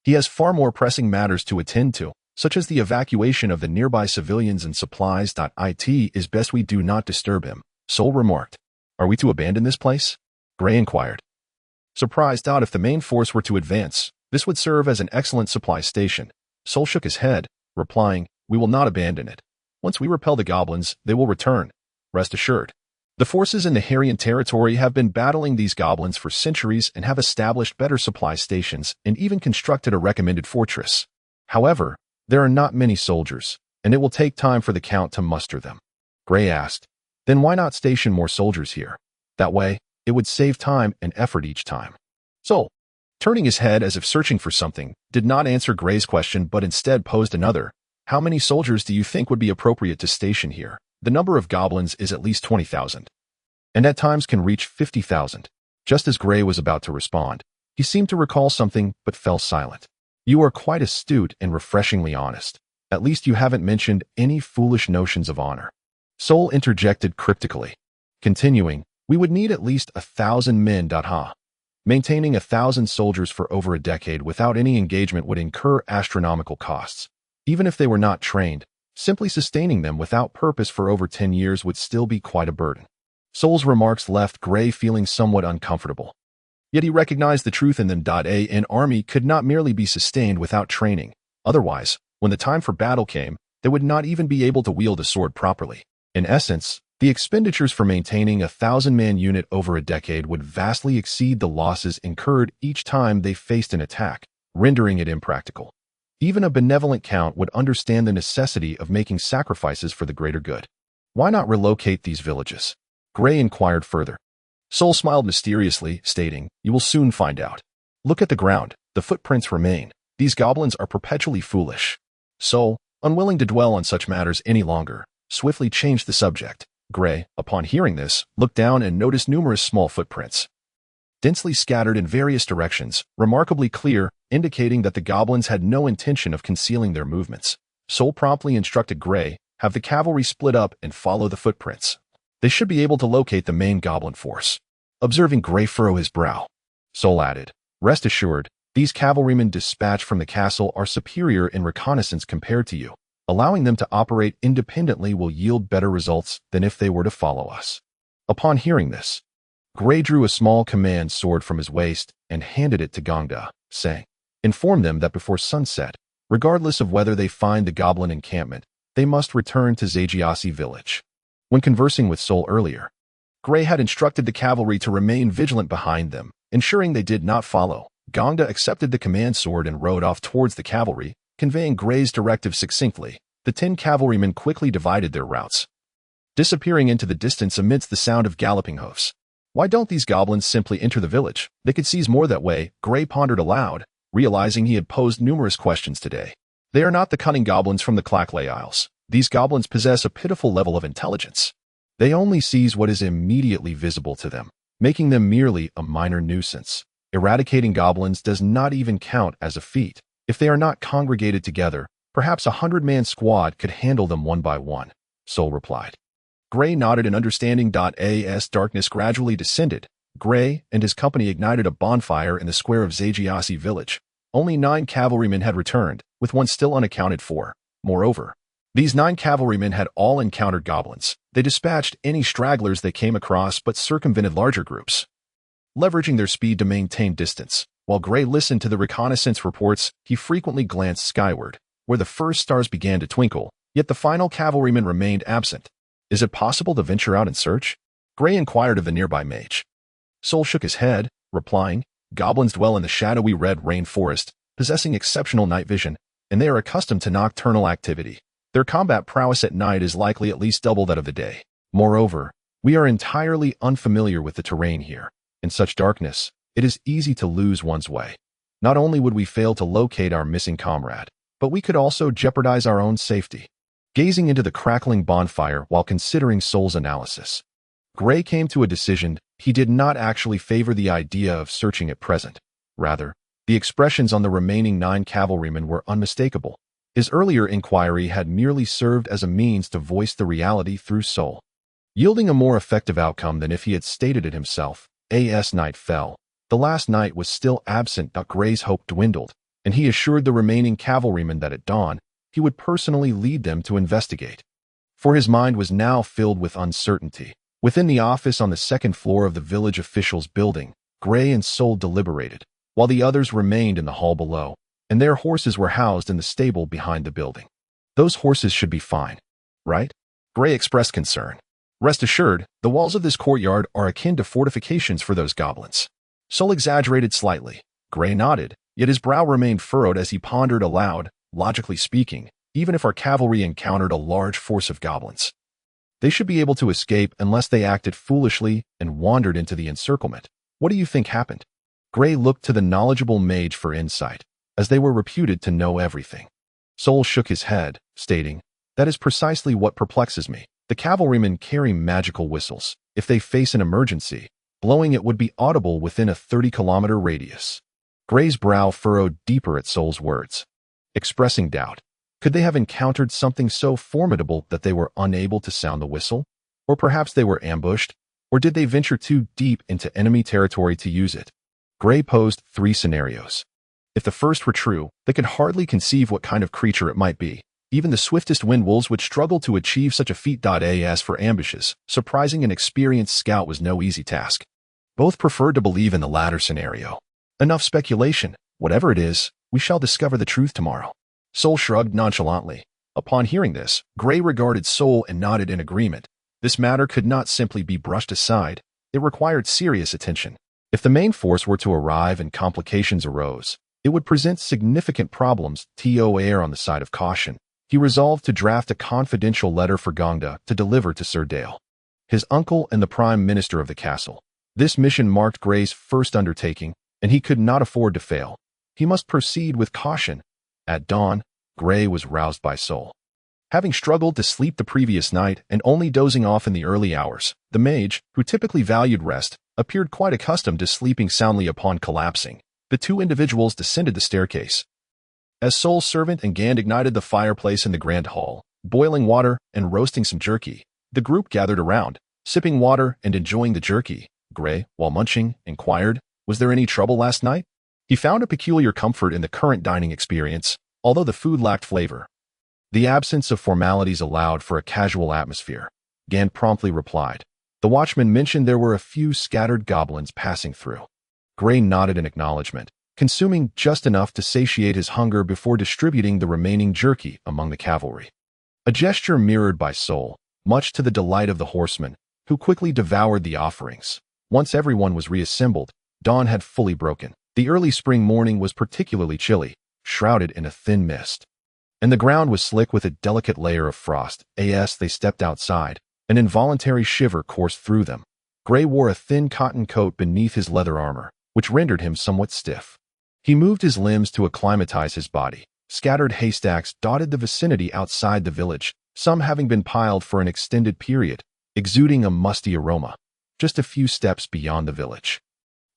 He has far more pressing matters to attend to, such as the evacuation of the nearby civilians and supplies. It is best we do not disturb him, Sol remarked. Are we to abandon this place? Gray inquired, surprised out if the main force were to advance. This would serve as an excellent supply station. Sol shook his head, replying, we will not abandon it. Once we repel the goblins, they will return. Rest assured. The forces in the Haryan territory have been battling these goblins for centuries and have established better supply stations and even constructed a recommended fortress. However, there are not many soldiers, and it will take time for the count to muster them. Gray asked, then why not station more soldiers here? That way, it would save time and effort each time. Sol, turning his head as if searching for something, did not answer Gray's question but instead posed another. How many soldiers do you think would be appropriate to station here? The number of goblins is at least 20,000, and at times can reach 50,000. Just as Gray was about to respond, he seemed to recall something but fell silent. You are quite astute and refreshingly honest. At least you haven't mentioned any foolish notions of honor. Sol interjected cryptically, continuing, we would need at least 1,000 men. Maintaining 1,000 soldiers for over a decade without any engagement would incur astronomical costs. Even if they were not trained, simply sustaining them without purpose for over 10 years would still be quite a burden. Soul's remarks left Gray feeling somewhat uncomfortable. Yet he recognized the truth in them. An army could not merely be sustained without training. Otherwise, when the time for battle came, they would not even be able to wield a sword properly. In essence, the expenditures for maintaining a 1,000-man unit over a decade would vastly exceed the losses incurred each time they faced an attack, rendering it impractical. Even a benevolent count would understand the necessity of making sacrifices for the greater good. Why not relocate these villages? Gray inquired further. Soul smiled mysteriously, stating, "You will soon find out. Look at the ground. The footprints remain. These goblins are perpetually foolish." Soul, unwilling to dwell on such matters any longer, swiftly changed the subject. Gray, upon hearing this, looked down and noticed numerous small footprints, densely scattered in various directions, remarkably clear, indicating that the goblins had no intention of concealing their movements. Soul promptly instructed Gray, "Have the cavalry split up and follow the footprints. They should be able to locate the main goblin force." Observing Gray furrow his brow, Soul added, "Rest assured, these cavalrymen dispatched from the castle are superior in reconnaissance compared to you. Allowing them to operate independently will yield better results than if they were to follow us." Upon hearing this, Gray drew a small command sword from his waist and handed it to Gongda, saying, "Inform them that before sunset, regardless of whether they find the goblin encampment, they must return to Zajiasi village." When conversing with Soul earlier, Gray had instructed the cavalry to remain vigilant behind them, ensuring they did not follow. Gongda accepted the command sword and rode off towards the cavalry, conveying Gray's directive succinctly. The 10 cavalrymen quickly divided their routes, disappearing into the distance amidst the sound of galloping hoofs. Why don't these goblins simply enter the village? They could seize more that way, Gray pondered aloud, realizing he had posed numerous questions today. They are not the cunning goblins from the Clacklay Isles. These goblins possess a pitiful level of intelligence. They only seize what is immediately visible to them, making them merely a minor nuisance. Eradicating goblins does not even count as a feat. If they are not congregated together, perhaps a 100-man squad could handle them one by one, Soul replied. Gray nodded in understanding. As darkness gradually descended, Gray and his company ignited a bonfire in the square of Zajiasi village. Only 9 cavalrymen had returned, with one still unaccounted for. Moreover, these 9 cavalrymen had all encountered goblins. They dispatched any stragglers they came across but circumvented larger groups, leveraging their speed to maintain distance. While Gray listened to the reconnaissance reports, he frequently glanced skyward, where the first stars began to twinkle, yet the final cavalryman remained absent. Is it possible to venture out and search? Gray inquired of the nearby mage. Soul shook his head, replying, "Goblins dwell in the shadowy red rainforest, possessing exceptional night vision, and they are accustomed to nocturnal activity. Their combat prowess at night is likely at least double that of the day. Moreover, we are entirely unfamiliar with the terrain here. In such darkness, it is easy to lose one's way. Not only would we fail to locate our missing comrade, but we could also jeopardize our own safety." Gazing into the crackling bonfire while considering Soul's analysis, Gray came to a decision. He did not actually favor the idea of searching at present. Rather, the expressions on the remaining 9 cavalrymen were unmistakable. His earlier inquiry had merely served as a means to voice the reality through Soul, yielding a more effective outcome than if he had stated it himself. As night fell, the last night was still absent. Gray's hope dwindled, and he assured the remaining cavalrymen that at dawn, he would personally lead them to investigate. For his mind was now filled with uncertainty. Within the office on the 2nd floor of the village officials' building, Gray and Soul deliberated, while the others remained in the hall below, and their horses were housed in the stable behind the building. "Those horses should be fine, right?" Gray expressed concern. "Rest assured, the walls of this courtyard are akin to fortifications for those goblins." Soul exaggerated slightly. Gray nodded, yet his brow remained furrowed as he pondered aloud. "Logically speaking, even if our cavalry encountered a large force of goblins, they should be able to escape unless they acted foolishly and wandered into the encirclement. What do you think happened?" Gray looked to the knowledgeable mage for insight, as they were reputed to know everything. Soul shook his head, stating, "That is precisely what perplexes me. The cavalrymen carry magical whistles. If they face an emergency, blowing it would be audible within a 30-kilometer radius." Gray's brow furrowed deeper at Soul's words, expressing doubt. Could they have encountered something so formidable that they were unable to sound the whistle? Or perhaps they were ambushed? Or did they venture too deep into enemy territory to use it? Gray posed 3 scenarios. If the first were true, they could hardly conceive what kind of creature it might be. Even the swiftest wind wolves would struggle to achieve such a feat. As for ambushes, surprising an experienced scout was no easy task. Both preferred to believe in the latter scenario. Enough speculation. Whatever it is, we shall discover the truth tomorrow. Soul shrugged nonchalantly. Upon hearing this, Gray regarded Soul and nodded in agreement. This matter could not simply be brushed aside. It required serious attention. If the main force were to arrive and complications arose, it would present significant problems. Err on the side of caution. He resolved to draft a confidential letter for Gongda to deliver to Sir Dale, his uncle and the prime minister of the castle. This mission marked Gray's first undertaking, and he could not afford to fail. He must proceed with caution. At dawn, Gray was roused by Soul. Having struggled to sleep the previous night and only dozing off in the early hours, the mage, who typically valued rest, appeared quite accustomed to sleeping soundly upon collapsing. The two individuals descended the staircase. As Soul's servant and Gand ignited the fireplace in the grand hall, boiling water and roasting some jerky, the group gathered around, sipping water and enjoying the jerky. Gray, while munching, inquired, "Was there any trouble last night?" He found a peculiar comfort in the current dining experience, although the food lacked flavor. The absence of formalities allowed for a casual atmosphere. Gand promptly replied. The watchman mentioned there were a few scattered goblins passing through. Gray nodded in acknowledgement, consuming just enough to satiate his hunger before distributing the remaining jerky among the cavalry. A gesture mirrored by Soul, much to the delight of the horsemen, who quickly devoured the offerings. Once everyone was reassembled, dawn had fully broken. The early spring morning was particularly chilly, shrouded in a thin mist, and the ground was slick with a delicate layer of frost. As they stepped outside, an involuntary shiver coursed through them. Gray wore a thin cotton coat beneath his leather armor, which rendered him somewhat stiff. He moved his limbs to acclimatize his body. Scattered haystacks dotted the vicinity outside the village, some having been piled for an extended period, exuding a musty aroma. Just a few steps beyond the village,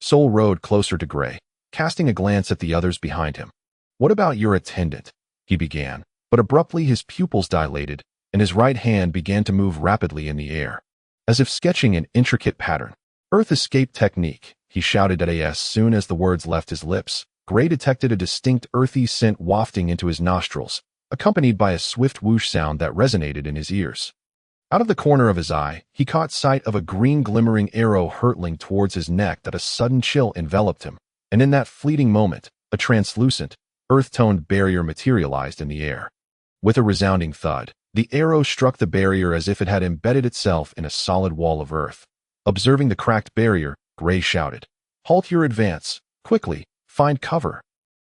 Soul rode closer to Gray, casting a glance at the others behind him. "What about your attendant?" he began, but abruptly his pupils dilated, and his right hand began to move rapidly in the air, as if sketching an intricate pattern. "Earth escape technique," he shouted at as soon as the words left his lips. Gray detected a distinct earthy scent wafting into his nostrils, accompanied by a swift whoosh sound that resonated in his ears. Out of the corner of his eye, he caught sight of a green glimmering arrow hurtling towards his neck. That a sudden chill enveloped him, and in that fleeting moment, a translucent, earth-toned barrier materialized in the air. With a resounding thud, the arrow struck the barrier as if it had embedded itself in a solid wall of earth. Observing the cracked barrier, Gray shouted, "Halt your advance! Quickly, find cover!"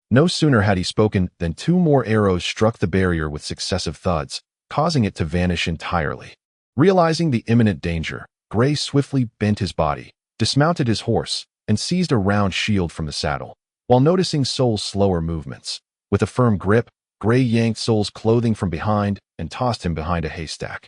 No sooner had he spoken than two more arrows struck the barrier with successive thuds, causing it to vanish entirely. Realizing the imminent danger, Gray swiftly bent his body, dismounted his horse, and seized a round shield from the saddle. While noticing Soul's slower movements, with a firm grip, Gray yanked Soul's clothing from behind and tossed him behind a haystack,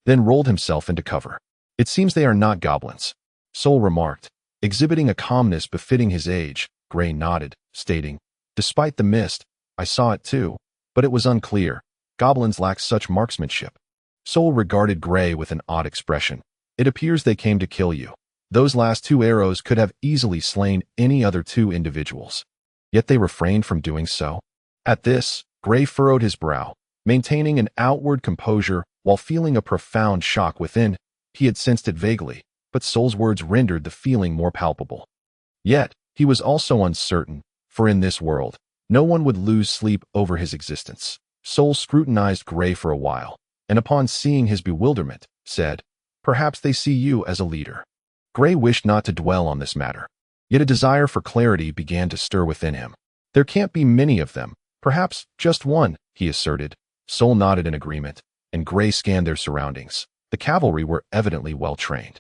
then rolled himself into cover. "It seems they are not goblins," Soul remarked, exhibiting a calmness befitting his age. Gray nodded, stating, "Despite the mist, I saw it too, but it was unclear. Goblins lack such marksmanship." Soul regarded Gray with an odd expression. "It appears they came to kill you. Those last two arrows could have easily slain any other two individuals. Yet they refrained from doing so." At this, Gray furrowed his brow, maintaining an outward composure while feeling a profound shock within. He had sensed it vaguely, but Soul's words rendered the feeling more palpable. Yet, he was also uncertain, for in this world, no one would lose sleep over his existence. Soul scrutinized Gray for a while, and upon seeing his bewilderment, said, "Perhaps they see you as a leader." Gray wished not to dwell on this matter, yet a desire for clarity began to stir within him. "There can't be many of them, perhaps just one," he asserted. Soul nodded in agreement, and Gray scanned their surroundings. The cavalry were evidently well trained,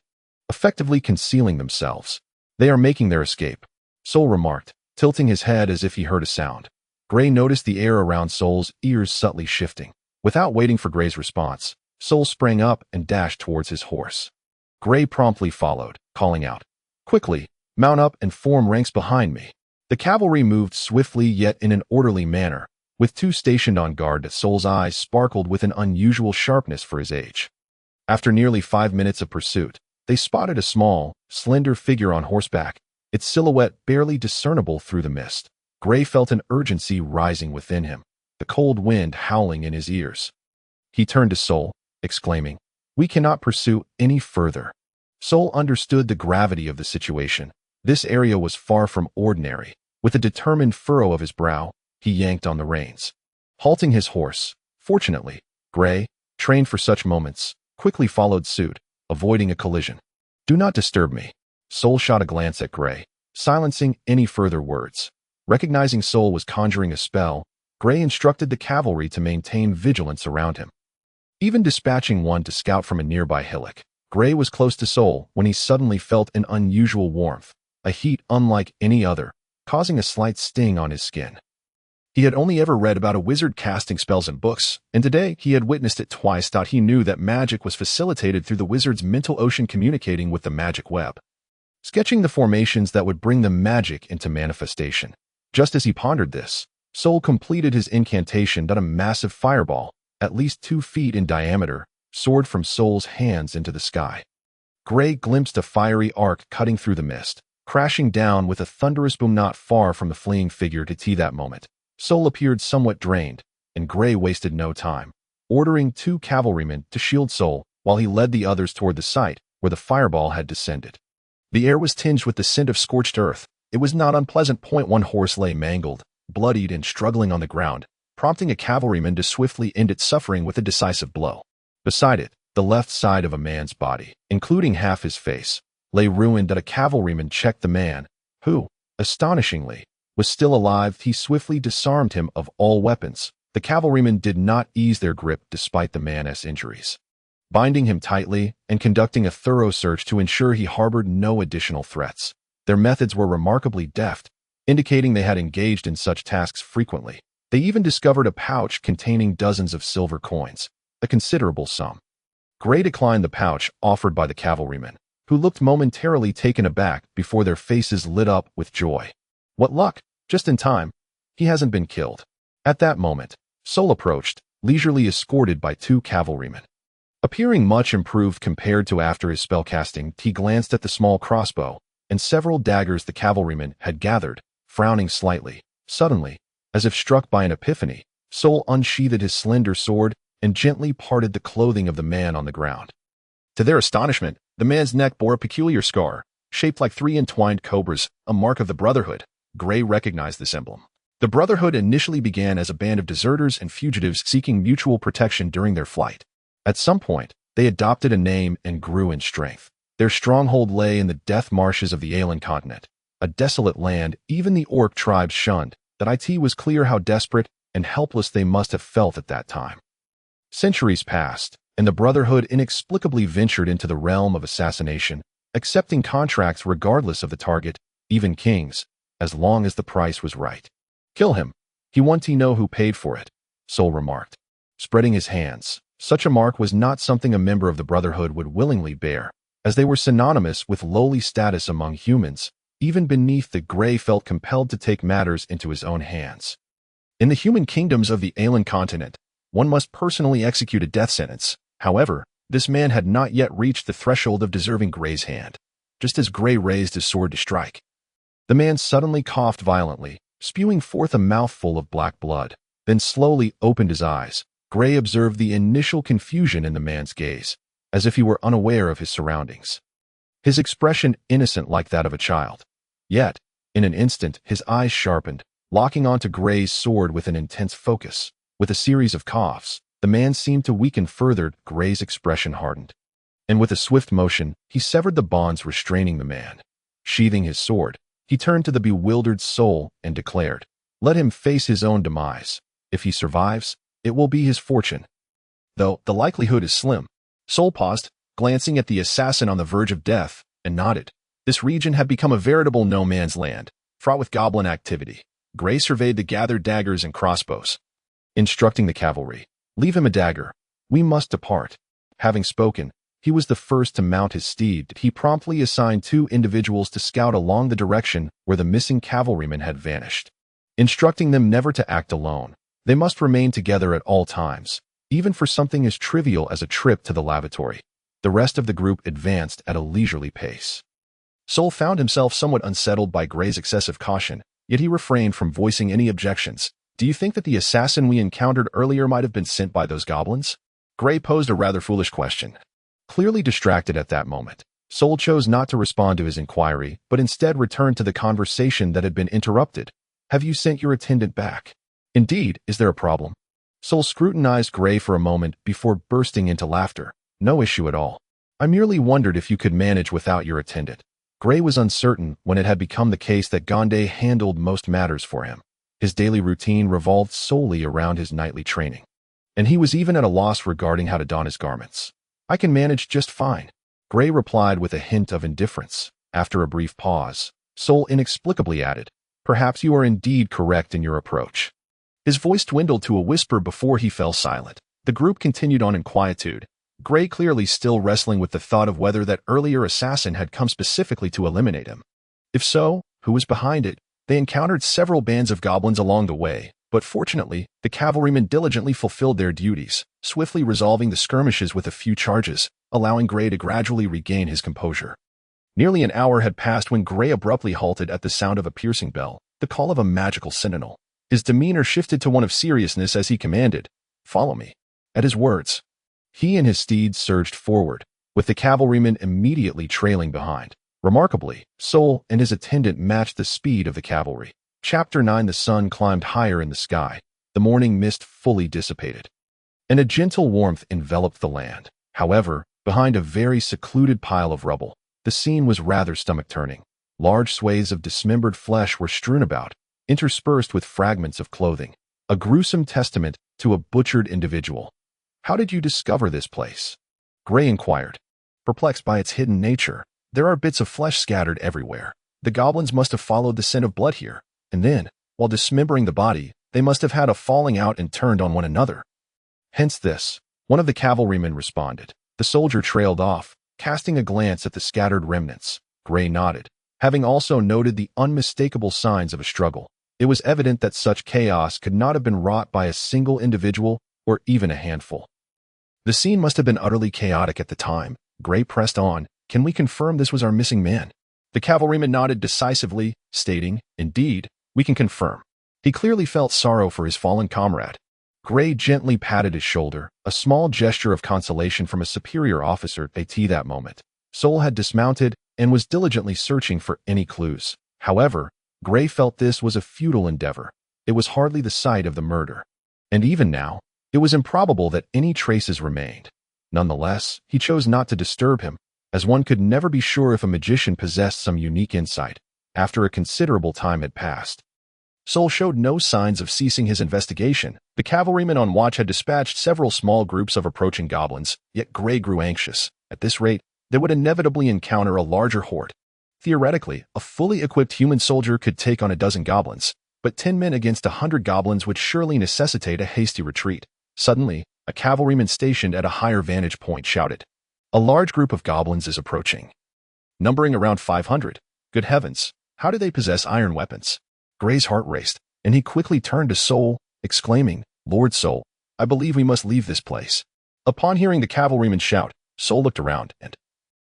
effectively concealing themselves. "They are making their escape," Soul remarked, tilting his head as if he heard a sound. Gray noticed the air around Soul's ears subtly shifting. Without waiting for Gray's response, Soul sprang up and dashed towards his horse. Gray promptly followed, calling out, "Quickly, mount up and form ranks behind me." The cavalry moved swiftly yet in an orderly manner, with two stationed on guard. Soul's eyes sparkled with an unusual sharpness for his age. After nearly 5 minutes of pursuit, they spotted a small, slender figure on horseback, its silhouette barely discernible through the mist. Gray felt an urgency rising within him. the cold wind howling in his ears. He turned to Sol, exclaiming, "We cannot pursue any further." Sol understood the gravity of the situation. This area was far from ordinary. With a determined furrow of his brow, he yanked on the reins. Halting his horse, fortunately, Gray, trained for such moments, quickly followed suit, avoiding a collision. "Do not disturb me." Sol shot a glance at Gray, silencing any further words. Recognizing Sol was conjuring a spell, Gray instructed the cavalry to maintain vigilance around him, even dispatching one to scout from a nearby hillock. Gray was close to Sol when he suddenly felt an unusual warmth, a heat unlike any other, causing a slight sting on his skin. He had only ever read about a wizard casting spells in books, and today he had witnessed it twice. He knew that magic was facilitated through the wizard's mental ocean communicating with the magic web, sketching the formations that would bring the magic into manifestation. Just as he pondered this, Sol completed his incantation that a massive fireball, at least 2 feet in diameter, soared from Sol's hands into the sky. Gray glimpsed a fiery arc cutting through the mist, crashing down with a thunderous boom not far from the fleeing figure to T. That moment, Sol appeared somewhat drained, and Gray wasted no time, ordering 2 cavalrymen to shield Sol while he led the others toward the site where the fireball had descended. The air was tinged with the scent of scorched earth. It was not unpleasant. One horse lay mangled, bloodied and struggling on the ground, prompting a cavalryman to swiftly end its suffering with a decisive blow. Beside it, the left side of a man's body, including half his face, lay ruined. A cavalryman checked the man, who, astonishingly, was still alive. He swiftly disarmed him of all weapons. The cavalrymen did not ease their grip despite the man's injuries, binding him tightly and conducting a thorough search to ensure he harbored no additional threats. Their methods were remarkably deft, indicating they had engaged in such tasks frequently. They even discovered a pouch containing dozens of silver coins, a considerable sum. Gray declined the pouch offered by the cavalrymen, who looked momentarily taken aback before their faces lit up with joy. "What luck! Just in time. He hasn't been killed." At that moment, Sol approached, leisurely escorted by 2 cavalrymen. Appearing much improved compared to after his spellcasting, he glanced at the small crossbow and several daggers the cavalryman had gathered, frowning slightly. Suddenly, as if struck by an epiphany, Sol unsheathed his slender sword and gently parted the clothing of the man on the ground. To their astonishment, the man's neck bore a peculiar scar, shaped like 3 entwined cobras, a mark of the Brotherhood. Gray recognized this emblem. The Brotherhood initially began as a band of deserters and fugitives seeking mutual protection during their flight. At some point, they adopted a name and grew in strength. Their stronghold lay in the death marshes of the Alien continent, a desolate land even the orc tribes shunned. That it was clear how desperate and helpless they must have felt at that time. Centuries passed, and the Brotherhood inexplicably ventured into the realm of assassination, accepting contracts regardless of the target, even kings, as long as the price was right. "Kill him. He wants to know who paid for it," Sol remarked, spreading his hands. Such a mark was not something a member of the Brotherhood would willingly bear, as they were synonymous with lowly status among humans. Even beneath the Gray felt compelled to take matters into his own hands. In the human kingdoms of the alien continent, one must personally execute a death sentence. However, this man had not yet reached the threshold of deserving Gray's hand. Just as Gray raised his sword to strike, the man suddenly coughed violently, spewing forth a mouthful of black blood, then slowly opened his eyes. Gray observed the initial confusion in the man's gaze, as if he were unaware of his surroundings, his expression innocent like that of a child. Yet, in an instant, his eyes sharpened, locking onto Gray's sword with an intense focus. With a series of coughs, the man seemed to weaken further. Gray's expression hardened, and with a swift motion, he severed the bonds restraining the man. Sheathing his sword, he turned to the bewildered Sol and declared, "Let him face his own demise. If he survives, it will be his fortune, though the likelihood is slim." Sol paused, glancing at the assassin on the verge of death, and nodded. This region had become a veritable no-man's land, fraught with goblin activity. Gray surveyed the gathered daggers and crossbows, instructing the cavalry, "Leave him a dagger. We must depart." Having spoken, he was the first to mount his steed. He promptly assigned 2 individuals to scout along the direction where the missing cavalryman had vanished, instructing them never to act alone. They must remain together at all times, even for something as trivial as a trip to the lavatory. The rest of the group advanced at a leisurely pace. Sol found himself somewhat unsettled by Gray's excessive caution, yet he refrained from voicing any objections. Do you think that the assassin we encountered earlier might have been sent by those goblins? Gray posed a rather foolish question. Clearly distracted at that moment, Soul chose not to respond to his inquiry, but instead returned to the conversation that had been interrupted. Have you sent your attendant back? Indeed, is there a problem? Soul scrutinized Gray for a moment before bursting into laughter. No issue at all. I merely wondered if you could manage without your attendant. Gray was uncertain when it had become the case that Gonde handled most matters for him. His daily routine revolved solely around his nightly training, and he was even at a loss regarding how to don his garments. I can manage just fine, Gray replied with a hint of indifference. After a brief pause, Soul inexplicably added, perhaps you are indeed correct in your approach. His voice dwindled to a whisper before he fell silent. The group continued on in quietude, Gray clearly still wrestling with the thought of whether that earlier assassin had come specifically to eliminate him. If so, who was behind it? They encountered several bands of goblins along the way, but fortunately, the cavalrymen diligently fulfilled their duties, swiftly resolving the skirmishes with a few charges, allowing Gray to gradually regain his composure. Nearly an hour had passed when Gray abruptly halted at the sound of a piercing bell, the call of a magical sentinel. His demeanor shifted to one of seriousness as he commanded, "Follow me." At his words, he and his steeds surged forward, with the cavalrymen immediately trailing behind. Remarkably, Soul and his attendant matched the speed of the cavalry. Chapter 9. The sun climbed higher in the sky. The morning mist fully dissipated, and a gentle warmth enveloped the land. However, behind a very secluded pile of rubble, the scene was rather stomach-turning. Large swathes of dismembered flesh were strewn about, interspersed with fragments of clothing, a gruesome testament to a butchered individual. How did you discover this place? Gray inquired, perplexed by its hidden nature. There are bits of flesh scattered everywhere. The goblins must have followed the scent of blood here, and then, while dismembering the body, they must have had a falling out and turned on one another. Hence this, one of the cavalrymen responded. The soldier trailed off, casting a glance at the scattered remnants. Gray nodded, having also noted the unmistakable signs of a struggle. It was evident that such chaos could not have been wrought by a single individual or even a handful. The scene must have been utterly chaotic at the time. Gray pressed on. Can we confirm this was our missing man? The cavalryman nodded decisively, stating, indeed, we can confirm. He clearly felt sorrow for his fallen comrade. Gray gently patted his shoulder, a small gesture of consolation from a superior officer at that moment. Soul had dismounted and was diligently searching for any clues. However, Gray felt this was a futile endeavor. It was hardly the site of the murder, and even now, it was improbable that any traces remained. Nonetheless, he chose not to disturb him, as one could never be sure if a magician possessed some unique insight. After a considerable time had passed, Soul showed no signs of ceasing his investigation. The cavalrymen on watch had dispatched several small groups of approaching goblins, yet Gray grew anxious. At this rate, they would inevitably encounter a larger horde. Theoretically, a fully equipped human soldier could take on a dozen goblins, but 10 men against 100 goblins would surely necessitate a hasty retreat. Suddenly, a cavalryman stationed at a higher vantage point shouted, "A large group of goblins is approaching, numbering around 500. Good heavens, how do they possess iron weapons?" Gray's heart raced, and he quickly turned to Soul, exclaiming, "Lord Soul, I believe we must leave this place." Upon hearing the cavalryman shout, Soul looked around and,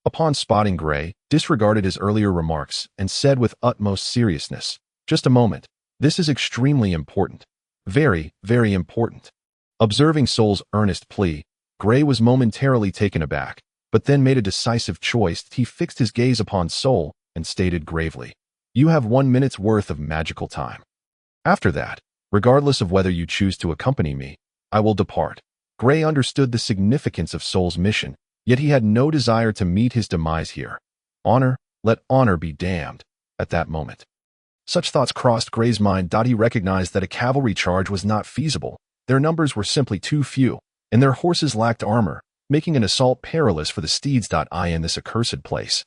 upon spotting Gray, disregarded his earlier remarks and said with utmost seriousness, "Just a moment. This is extremely important. Very, very important." Observing Soul's earnest plea, Gray was momentarily taken aback, but then made a decisive choice. He fixed his gaze upon Soul and stated gravely, "You have 1 minute's worth of magical time. After that, regardless of whether you choose to accompany me, I will depart." Gray understood the significance of Soul's mission, yet he had no desire to meet his demise here. Honor, let honor be damned. At that moment, such thoughts crossed Gray's mind. He recognized that a cavalry charge was not feasible. Their numbers were simply too few, and their horses lacked armor, making an assault perilous for the steeds. In this accursed place,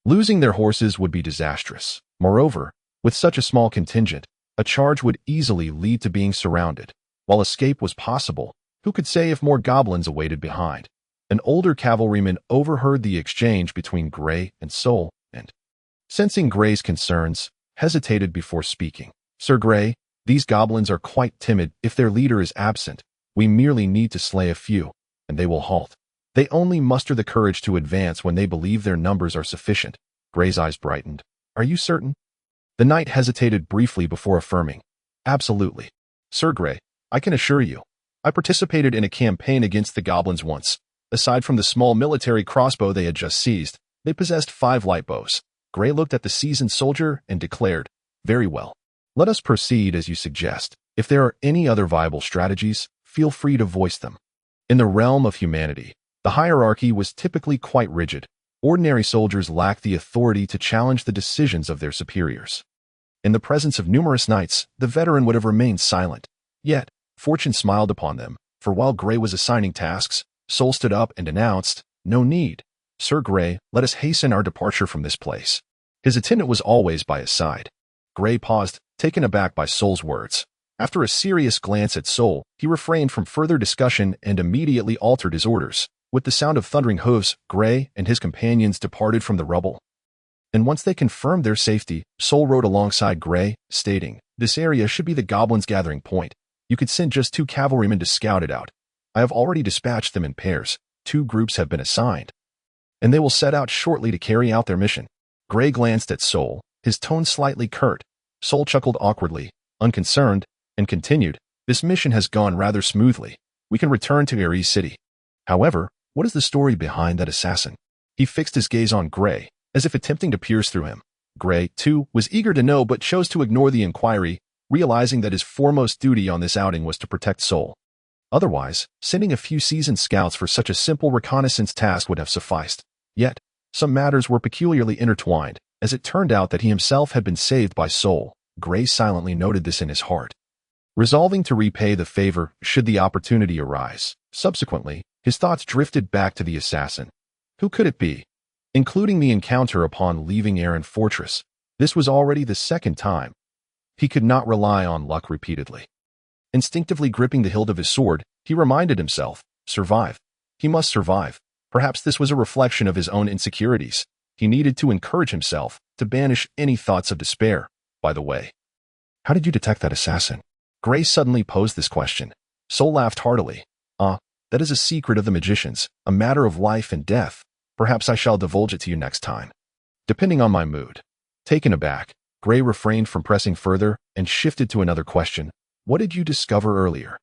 losing their horses would be disastrous. Moreover, with such a small contingent, a charge would easily lead to being surrounded. While escape was possible, who could say if more goblins awaited behind? An older cavalryman overheard the exchange between Gray and Soul, and, sensing Gray's concerns, hesitated before speaking. "Sir Gray, these goblins are quite timid. If their leader is absent, we merely need to slay a few, and they will halt. They only muster the courage to advance when they believe their numbers are sufficient." Gray's eyes brightened. "Are you certain?" The knight hesitated briefly before affirming, "Absolutely." Sir Grey, I can assure you, I participated in a campaign against the goblins once. Aside from the small military crossbow they had just seized, they possessed 5 light bows. Grey looked at the seasoned soldier and declared, "Very well. Let us proceed as you suggest. If there are any other viable strategies, feel free to voice them." In the realm of humanity, the hierarchy was typically quite rigid. Ordinary soldiers lacked the authority to challenge the decisions of their superiors. In the presence of numerous knights, the veteran would have remained silent. Yet, fortune smiled upon them, for while Grey was assigning tasks, Sol stood up and announced, "No need. Sir Grey, let us hasten our departure from this place." His attendant was always by his side. Grey paused, taken aback by Sol's words. After a serious glance at Sol, he refrained from further discussion and immediately altered his orders. With the sound of thundering hooves, Grey and his companions departed from the rubble. And once they confirmed their safety, Sol rode alongside Grey, stating, "This area should be the goblins' gathering point. You could send just 2 cavalrymen to scout it out. I have already dispatched them in pairs. 2 groups have been assigned, and they will set out shortly to carry out their mission." Grey glanced at Sol, his tone slightly curt. Sol chuckled awkwardly, unconcerned, and continued, "This mission has gone rather smoothly. We can return to Ares City. However, what is the story behind that assassin?" He fixed his gaze on Grey, as if attempting to pierce through him. Grey, too, was eager to know but chose to ignore the inquiry, realizing that his foremost duty on this outing was to protect Sol. Otherwise, sending a few seasoned scouts for such a simple reconnaissance task would have sufficed. Yet, some matters were peculiarly intertwined, as it turned out that he himself had been saved by Sol. Grey silently noted this in his heart, resolving to repay the favor should the opportunity arise. Subsequently, his thoughts drifted back to the assassin. Who could it be? Including the encounter upon leaving Aran Fortress, this was already the 2nd time. He could not rely on luck repeatedly. Instinctively gripping the hilt of his sword, he reminded himself, survive. He must survive. Perhaps this was a reflection of his own insecurities. He needed to encourage himself to banish any thoughts of despair. By the way, how did you detect that assassin? Grey suddenly posed this question. Sol laughed heartily. That is a secret of the magicians, a matter of life and death. Perhaps I shall divulge it to you next time, depending on my mood. Taken aback, Grey refrained from pressing further and shifted to another question. What did you discover earlier?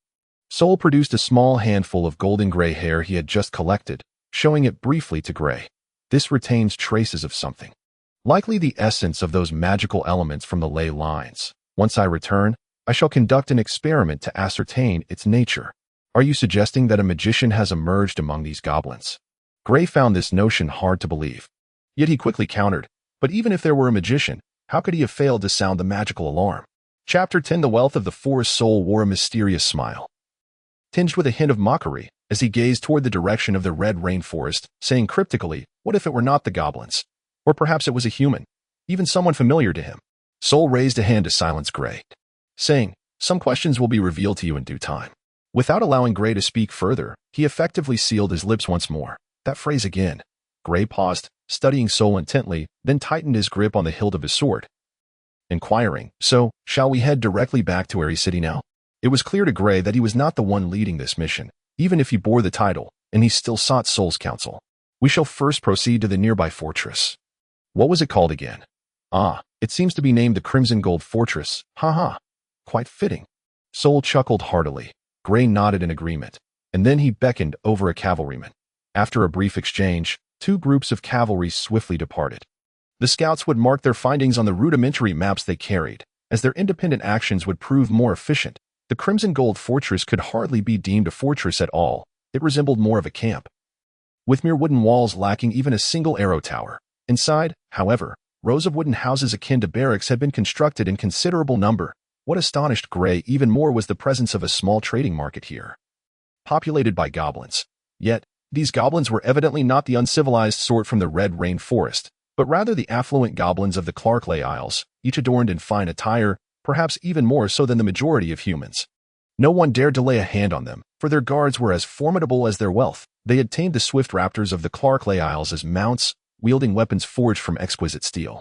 Sol produced a small handful of golden gray hair he had just collected, showing it briefly to Grey. This retains traces of something, likely the essence of those magical elements from the ley lines. Once I return, I shall conduct an experiment to ascertain its nature. Are you suggesting that a magician has emerged among these goblins? Grey found this notion hard to believe. Yet he quickly countered, but even if there were a magician, how could he have failed to sound the magical alarm? Chapter 10. The wealth of the forest. Sol wore a mysterious smile, tinged with a hint of mockery, as he gazed toward the direction of the red rainforest, saying cryptically, what if it were not the goblins? Or perhaps it was a human, even someone familiar to him. Sol raised a hand to silence Grey, saying, "Some questions will be revealed to you in due time." Without allowing Grey to speak further, he effectively sealed his lips once more. That phrase again. Grey paused, studying Sol intently, then tightened his grip on the hilt of his sword, inquiring, "So, shall we head directly back to Ares City now?" It was clear to Grey that he was not the one leading this mission, even if he bore the title, and he still sought Sol's counsel. "We shall first proceed to the nearby fortress." What was it called again? It seems to be named the Crimson Gold Fortress. Quite fitting. Sol chuckled heartily. Grey nodded in agreement, and then he beckoned over a cavalryman. After a brief exchange, 2 groups of cavalry swiftly departed. The scouts would mark their findings on the rudimentary maps they carried, as their independent actions would prove more efficient. The Crimson Gold Fortress could hardly be deemed a fortress at all. It resembled more of a camp, with mere wooden walls lacking even a single arrow tower. Inside, however, rows of wooden houses akin to barracks had been constructed in considerable number. What astonished Grey even more was the presence of a small trading market here, populated by goblins. Yet, these goblins were evidently not the uncivilized sort from the Red Rain Forest, but rather the affluent goblins of the Clarkley Isles, each adorned in fine attire, perhaps even more so than the majority of humans. No one dared to lay a hand on them, for their guards were as formidable as their wealth. They had tamed the swift raptors of the Clarkley Isles as mounts, wielding weapons forged from exquisite steel,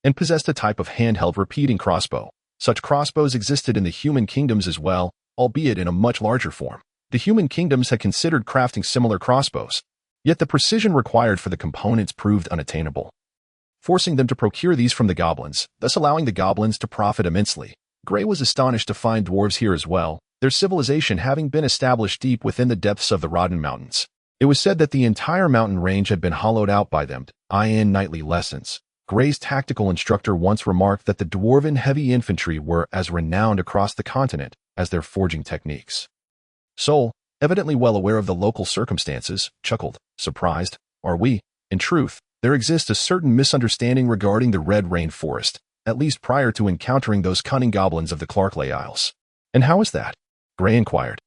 and possessed a type of handheld repeating crossbow. Such crossbows existed in the human kingdoms as well, albeit in a much larger form. The human kingdoms had considered crafting similar crossbows, yet the precision required for the components proved unattainable, forcing them to procure these from the goblins, thus allowing the goblins to profit immensely. Gray was astonished to find dwarves here as well, their civilization having been established deep within the depths of the Rodden Mountains. It was said that the entire mountain range had been hollowed out by them. In nightly lessons, Gray's tactical instructor once remarked that the dwarven heavy infantry were as renowned across the continent as their forging techniques. Sol, evidently well aware of the local circumstances, chuckled, surprised, are we? In truth, there exists a certain misunderstanding regarding the Red Rain Forest, at least prior to encountering those cunning goblins of the Clarkley Isles. And how is that? Gray inquired,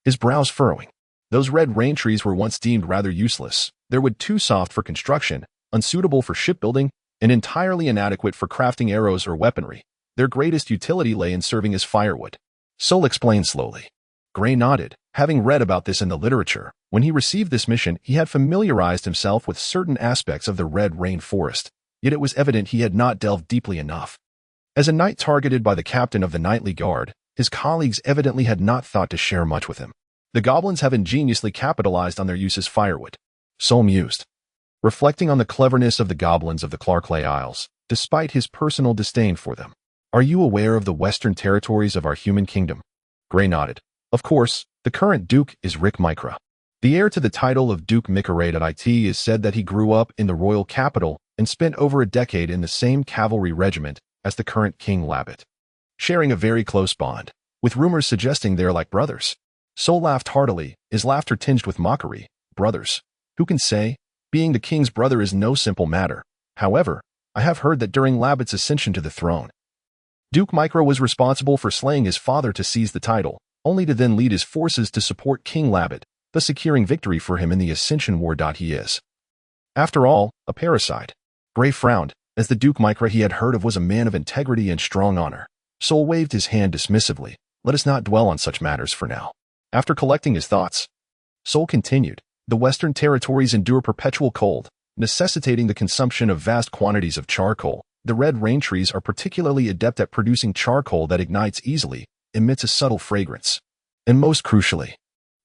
his brows furrowing. Those red rain trees were once deemed rather useless. They were too soft for construction, unsuitable for shipbuilding, and entirely inadequate for crafting arrows or weaponry. Their greatest utility lay in serving as firewood. Sol explained slowly. Gray nodded, having read about this in the literature. When he received this mission, he had familiarized himself with certain aspects of the Red Rain Forest, yet it was evident he had not delved deeply enough. As a knight targeted by the captain of the Knightly Guard, his colleagues evidently had not thought to share much with him. The goblins have ingeniously capitalized on their use as firewood. Sol mused, reflecting on the cleverness of the goblins of the Clarkley Isles, despite his personal disdain for them. Are you aware of the western territories of our human kingdom? Gray nodded. Of course, the current Duke is Rick Micra. The heir to the title of Duke Micaray.it is said that he grew up in the royal capital and spent over a decade in the same cavalry regiment as the current King Labbit, sharing a very close bond, with rumors suggesting they are like brothers. Sol laughed heartily, his laughter tinged with mockery. Brothers. Who can say? Being the king's brother is no simple matter. However, I have heard that during Labbit's ascension to the throne, Duke Micra was responsible for slaying his father to seize the title, only to then lead his forces to support King Labbit, thus securing victory for him in the Ascension War. He is, after all, a parasite. Gray frowned, as the Duke Micra he had heard of was a man of integrity and strong honor. Sol waved his hand dismissively. Let us not dwell on such matters for now. After collecting his thoughts, Sol continued, the western territories endure perpetual cold, necessitating the consumption of vast quantities of charcoal. The red rain trees are particularly adept at producing charcoal that ignites easily, emits a subtle fragrance, and most crucially,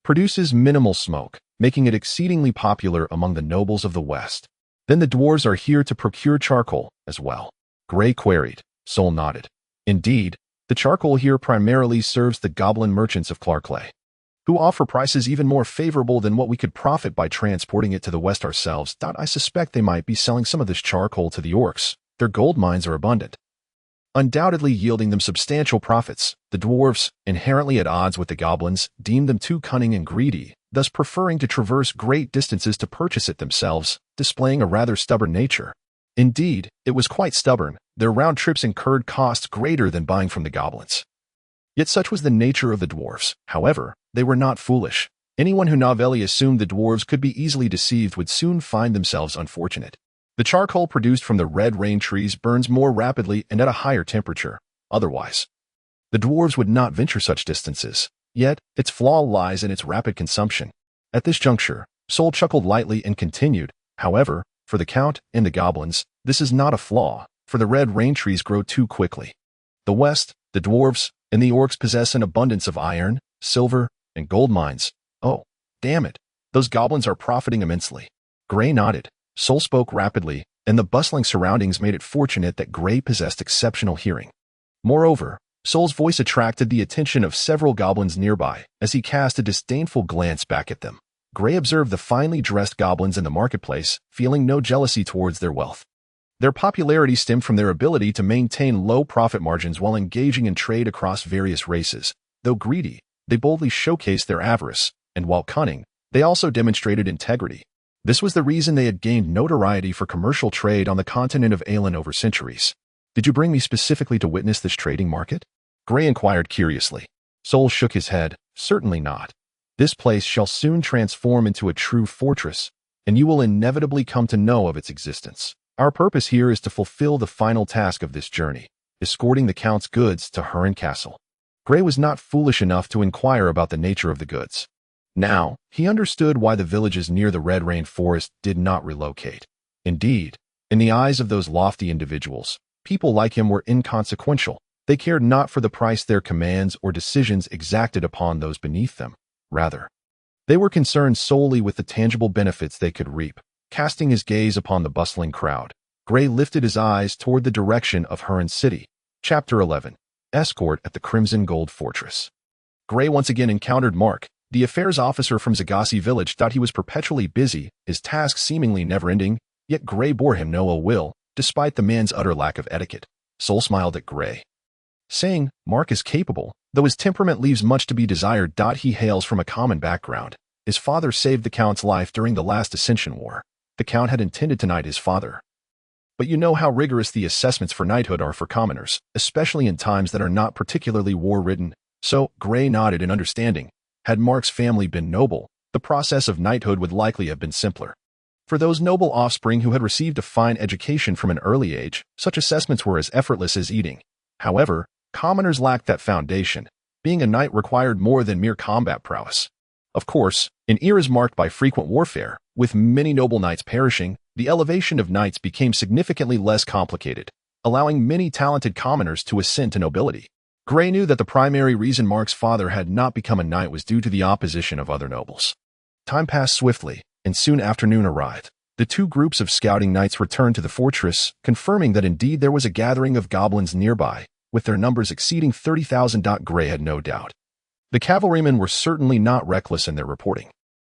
produces minimal smoke, making it exceedingly popular among the nobles of the West. Then the dwarves are here to procure charcoal as well. Gray queried. Sol nodded. Indeed, the charcoal here primarily serves the goblin merchants of Clarkley, who offer prices even more favorable than what we could profit by transporting it to the west ourselves. I suspect they might be selling some of this charcoal to the orcs. Their gold mines are abundant, undoubtedly yielding them substantial profits. The dwarves, inherently at odds with the goblins, deem them too cunning and greedy, thus preferring to traverse great distances to purchase it themselves, displaying a rather stubborn nature. Indeed, it was quite stubborn. Their round trips incurred costs greater than buying from the goblins. Yet such was the nature of the dwarves. However, they were not foolish. Anyone who novelly assumed the dwarves could be easily deceived would soon find themselves unfortunate. The charcoal produced from the red rain trees burns more rapidly and at a higher temperature. Otherwise, the dwarves would not venture such distances. Yet, its flaw lies in its rapid consumption. At this juncture, Sol chuckled lightly and continued, however, for the Count and the goblins, this is not a flaw, for the red rain trees grow too quickly. The West, the dwarves, and the orcs possess an abundance of iron, silver, and gold mines. Oh, damn it. Those goblins are profiting immensely. Gray nodded. Sol spoke rapidly, and the bustling surroundings made it fortunate that Gray possessed exceptional hearing. Moreover, Sol's voice attracted the attention of several goblins nearby as he cast a disdainful glance back at them. Gray observed the finely dressed goblins in the marketplace, feeling no jealousy towards their wealth. Their popularity stemmed from their ability to maintain low profit margins while engaging in trade across various races. Though greedy, they boldly showcased their avarice, and while cunning, they also demonstrated integrity. This was the reason they had gained notoriety for commercial trade on the continent of Aelan over centuries. Did you bring me specifically to witness this trading market? Gray inquired curiously. Sol shook his head. Certainly not. This place shall soon transform into a true fortress, and you will inevitably come to know of its existence. Our purpose here is to fulfill the final task of this journey, escorting the Count's goods to Huron Castle. Gray was not foolish enough to inquire about the nature of the goods. Now, he understood why the villages near the Red Rain Forest did not relocate. Indeed, in the eyes of those lofty individuals, people like him were inconsequential. They cared not for the price their commands or decisions exacted upon those beneath them. Rather, they were concerned solely with the tangible benefits they could reap. Casting his gaze upon the bustling crowd, Gray lifted his eyes toward the direction of Huron City. Chapter 11. escort at the Crimson Gold Fortress. Gray once again encountered Mark. The affairs officer from Zagasi village thought he was perpetually busy, his tasks seemingly never-ending, yet Gray bore him no ill will, despite the man's utter lack of etiquette. Sol smiled at Gray, saying, Mark is capable, though his temperament leaves much to be desired. He hails from a common background. His father saved the Count's life during the last Ascension War. The Count had intended to knight his father. But you know how rigorous the assessments for knighthood are for commoners, especially in times that are not particularly war-ridden. So, Gray nodded in understanding. Had Mark's family been noble, the process of knighthood would likely have been simpler. For those noble offspring who had received a fine education from an early age, such assessments were as effortless as eating. However, commoners lacked that foundation. Being a knight required more than mere combat prowess. Of course, in eras marked by frequent warfare, with many noble knights perishing, the elevation of knights became significantly less complicated, allowing many talented commoners to ascend to nobility. Gray knew that the primary reason Mark's father had not become a knight was due to the opposition of other nobles. Time passed swiftly, and soon afternoon arrived. The two groups of scouting knights returned to the fortress, confirming that indeed there was a gathering of goblins nearby, with their numbers exceeding 30,000. Gray had no doubt. The cavalrymen were certainly not reckless in their reporting.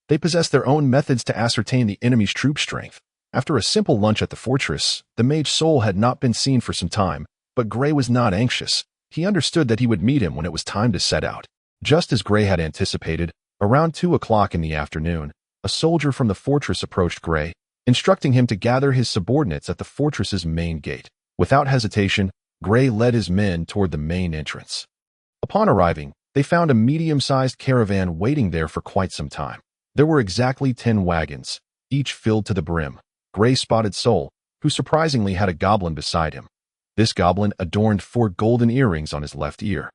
They possessed their own methods to ascertain the enemy's troop strength. After a simple lunch at the fortress, the mage Sol had not been seen for some time, but Gray was not anxious. He understood that he would meet him when it was time to set out. Just as Gray had anticipated, around 2 o'clock in the afternoon, a soldier from the fortress approached Gray, instructing him to gather his subordinates at the fortress's main gate. Without hesitation, Gray led his men toward the main entrance. Upon arriving, they found a medium-sized caravan waiting there for quite some time. There were exactly 10 wagons, each filled to the brim. Gray spotted Sol, who surprisingly had a goblin beside him. This goblin adorned 4 golden earrings on his left ear,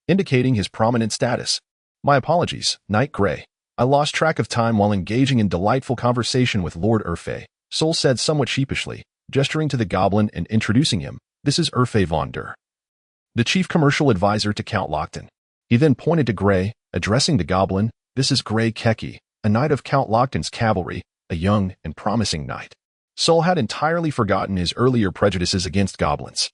indicating his prominent status. My apologies, Knight Gray. I lost track of time while engaging in delightful conversation with Lord Urfe, Sol said somewhat sheepishly, gesturing to the goblin and introducing him. This is Urfe von der, the chief commercial advisor to Count Lockton. He then pointed to Gray, addressing the goblin. This is Gray Keki, a knight of Count Lockton's cavalry, a young and promising knight. Sol had entirely forgotten his earlier prejudices against goblins.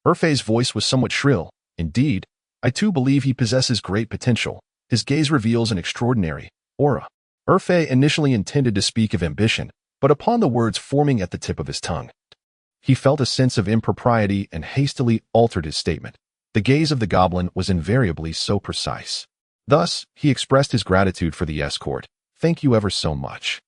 Urfe's voice was somewhat shrill. Indeed, I too believe he possesses great potential. His gaze reveals an extraordinary aura. Urfe initially intended to speak of ambition, but upon the words forming at the tip of his tongue, he felt a sense of impropriety and hastily altered his statement. The gaze of the goblin was invariably so precise. Thus, he expressed his gratitude for the escort. Thank you ever so much,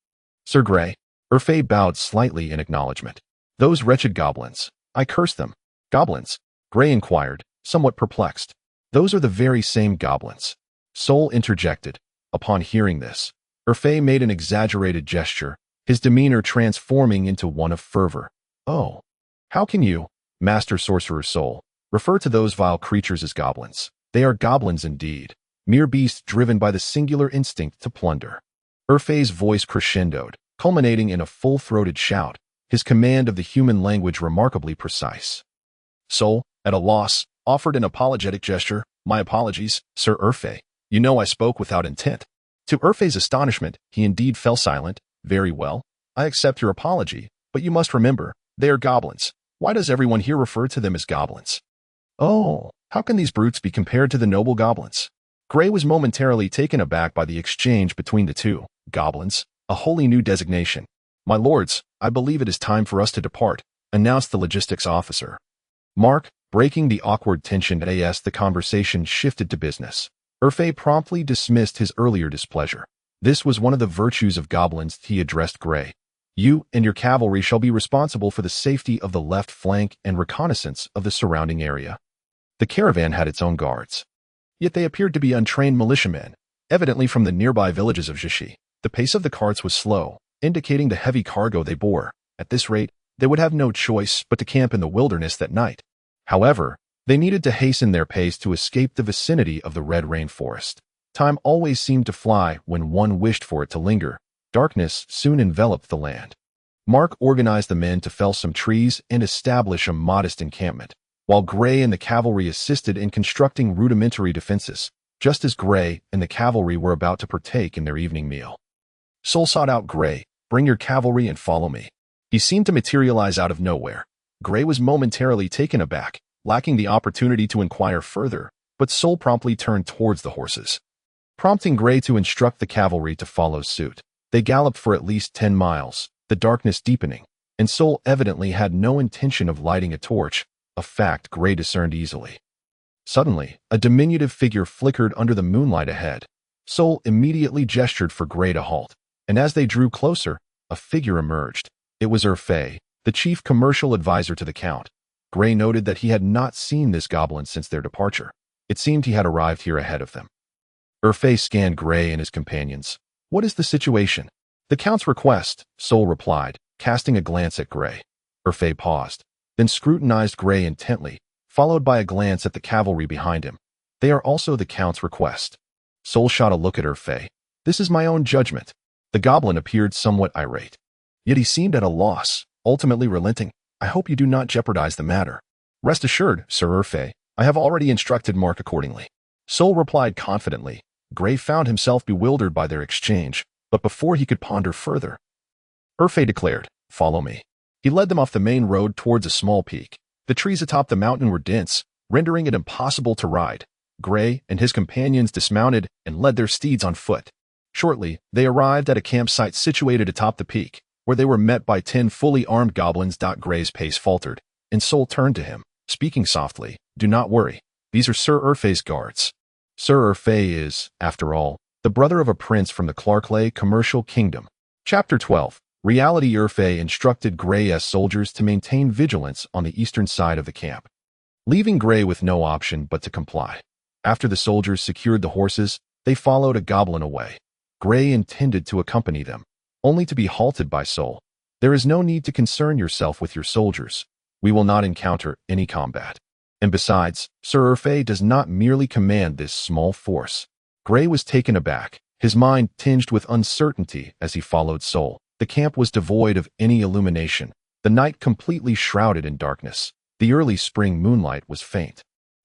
Sir Gray. Urfe bowed slightly in acknowledgement. Those wretched goblins. I curse them. Goblins? Gray inquired, somewhat perplexed. Those are the very same goblins. Sol interjected. Upon hearing this, Urfe made an exaggerated gesture, his demeanor transforming into one of fervor. Oh, how can you, Master Sorcerer Sol, refer to those vile creatures as goblins? They are goblins indeed, mere beasts driven by the singular instinct to plunder. Urfe's voice crescendoed, culminating in a full-throated shout, his command of the human language remarkably precise. Sol, at a loss, offered an apologetic gesture. My apologies, Sir Urfe. You know I spoke without intent. To Urfe's astonishment, he indeed fell silent. Very well. I accept your apology, but you must remember, they are goblins. Why does everyone here refer to them as goblins? Oh, how can these brutes be compared to the noble goblins? Gray was momentarily taken aback by the exchange between the two. Goblins, a wholly new designation. My lords, I believe it is time for us to depart, announced the logistics officer. Mark, breaking the awkward tension as the conversation shifted to business. Urfe promptly dismissed his earlier displeasure. This was one of the virtues of goblins. He addressed Gray. You and your cavalry shall be responsible for the safety of the left flank and reconnaissance of the surrounding area. The caravan had its own guards, yet they appeared to be untrained militiamen, evidently from the nearby villages of Jishi. The pace of the carts was slow, indicating the heavy cargo they bore. At this rate, they would have no choice but to camp in the wilderness that night. However, they needed to hasten their pace to escape the vicinity of the red rainforest. Time always seemed to fly when one wished for it to linger. Darkness soon enveloped the land. Mark organized the men to fell some trees and establish a modest encampment, while Gray and the cavalry assisted in constructing rudimentary defenses, just as Gray and the cavalry were about to partake in their evening meal. Sol sought out Gray. Bring your cavalry and follow me. He seemed to materialize out of nowhere. Gray was momentarily taken aback. lacking the opportunity to inquire further, but Sol promptly turned towards the horses, prompting Gray to instruct the cavalry to follow suit. They galloped for at least 10 miles, the darkness deepening, and Sol evidently had no intention of lighting a torch, a fact Gray discerned easily. Suddenly, a diminutive figure flickered under the moonlight ahead. Sol immediately gestured for Gray to halt, and as they drew closer, a figure emerged. It was Urfé, the chief commercial advisor to the Count. Gray noted that he had not seen this goblin since their departure. It seemed he had arrived here ahead of them. Urfé scanned Gray and his companions. "What is the situation?" "The Count's request," Sol replied, casting a glance at Gray. Urfé paused, then scrutinized Gray intently, followed by a glance at the cavalry behind him. "They are also the Count's request." Sol shot a look at Urfé. "This is my own judgment." The goblin appeared somewhat irate. Yet he seemed at a loss, ultimately relenting. "I hope you do not jeopardize the matter." "Rest assured, Sir Urfé, I have already instructed Mark accordingly." Sol replied confidently. Gray found himself bewildered by their exchange, but before he could ponder further, Urfé declared, "Follow me." He led them off the main road towards a small peak. The trees atop the mountain were dense, rendering it impossible to ride. Gray and his companions dismounted and led their steeds on foot. Shortly, they arrived at a campsite situated atop the peak, where they were met by 10 fully armed goblins. Gray's pace faltered, and Sol turned to him, speaking softly. "Do not worry. These are Sir Urfé's guards." Sir Urfé is, after all, the brother of a prince from the Clarkley commercial kingdom. Chapter 12. Reality. Urfé instructed Gray's soldiers to maintain vigilance on the eastern side of the camp, leaving Gray with no option but to comply. After the soldiers secured the horses, they followed a goblin away. Gray intended to accompany them, only to be halted by Sol. "There is no need to concern yourself with your soldiers. We will not encounter any combat. And besides, Sir Urfé does not merely command this small force." Gray was taken aback, his mind tinged with uncertainty as he followed Sol. The camp was devoid of any illumination, the night completely shrouded in darkness. The early spring moonlight was faint,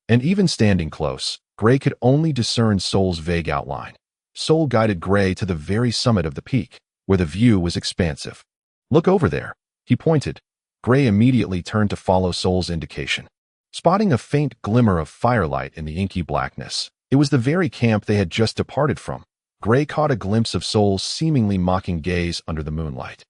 and even standing close, Gray could only discern Sol's vague outline. Sol guided Gray to the very summit of the peak, where the view was expansive. "Look over there," he pointed. Gray immediately turned to follow Sol's indication. Spotting a faint glimmer of firelight in the inky blackness, it was the very camp they had just departed from. Gray caught a glimpse of Sol's seemingly mocking gaze under the moonlight.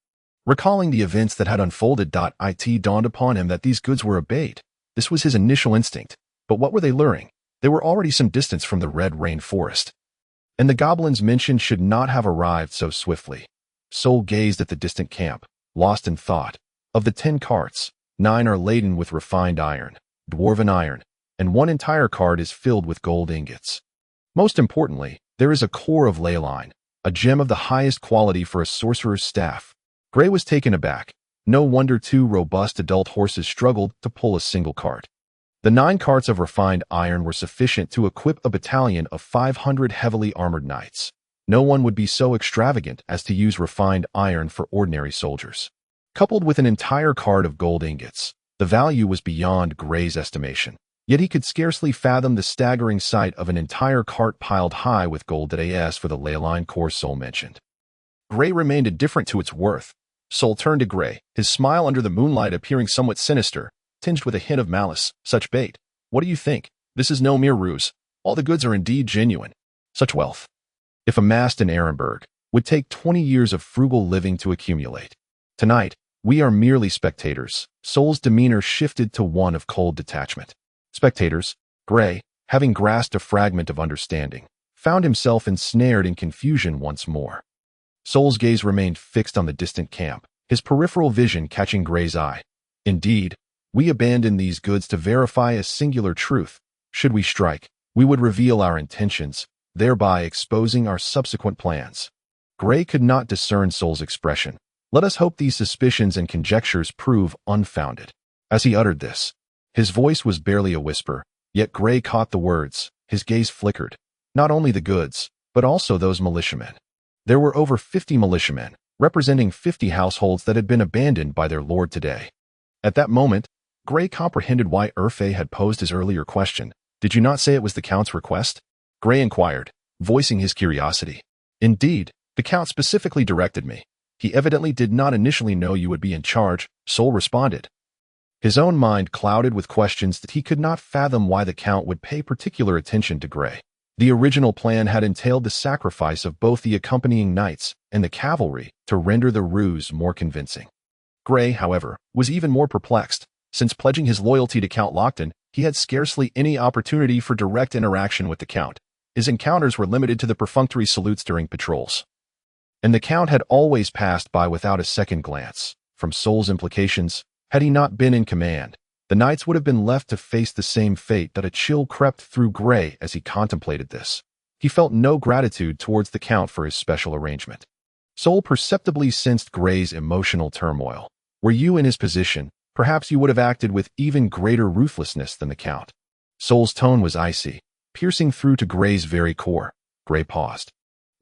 Recalling the events that had unfolded, it dawned upon him that these goods were a bait. This was his initial instinct. But what were they luring? They were already some distance from the Red Rain Forest, and the goblins mentioned should not have arrived so swiftly. Sol gazed at the distant camp, lost in thought. Of the 10 carts, 9 are laden with refined iron, dwarven iron, and 1 entire cart is filled with gold ingots. Most importantly, there is a core of ley line, a gem of the highest quality for a sorcerer's staff. Gray was taken aback. No wonder 2 robust adult horses struggled to pull a single cart. The 9 carts of refined iron were sufficient to equip a battalion of 500 heavily armored knights. No one would be so extravagant as to use refined iron for ordinary soldiers. Coupled with an entire cart of gold ingots, the value was beyond Gray's estimation. Yet he could scarcely fathom the staggering sight of an entire cart piled high with gold for the ley line core Sol mentioned. Gray remained indifferent to its worth. Sol turned to Gray, his smile under the moonlight appearing somewhat sinister, tinged with a hint of malice. "Such bait. What do you think? This is no mere ruse. All the goods are indeed genuine. Such wealth, if amassed in Ehrenberg, would take 20 years of frugal living to accumulate. Tonight, we are merely spectators." Sol's demeanor shifted to one of cold detachment. Spectators. Gray, having grasped a fragment of understanding, found himself ensnared in confusion once more. Sol's gaze remained fixed on the distant camp, his peripheral vision catching Gray's eye. "Indeed, we abandon these goods to verify a singular truth. Should we strike, we would reveal our intentions, thereby exposing our subsequent plans." Gray could not discern Sol's expression. Let us hope these suspicions and conjectures prove unfounded. As he uttered this, his voice was barely a whisper, yet Gray caught the words. His gaze flickered. Not only the goods, but also those militiamen. There were over 50 militiamen, representing 50 households that had been abandoned by their lord today. At that moment, Gray comprehended why Urfé had posed his earlier question. "Did you not say it was the Count's request?" Gray inquired, voicing his curiosity. "Indeed, the Count specifically directed me. He evidently did not initially know you would be in charge," Sol responded. His own mind clouded with questions that he could not fathom why the Count would pay particular attention to Gray. The original plan had entailed the sacrifice of both the accompanying knights and the cavalry to render the ruse more convincing. Gray, however, was even more perplexed. Since pledging his loyalty to Count Lockton, he had scarcely any opportunity for direct interaction with the Count. His encounters were limited to the perfunctory salutes during patrols. And the Count had always passed by without a second glance. From Sol's implications, had he not been in command, the knights would have been left to face the same fate. That a chill crept through Gray as he contemplated this. He felt no gratitude towards the Count for his special arrangement. Sol perceptibly sensed Gray's emotional turmoil. Were you in his position, perhaps you would have acted with even greater ruthlessness than the Count. Sol's tone was icy, piercing through to Gray's very core. Gray paused,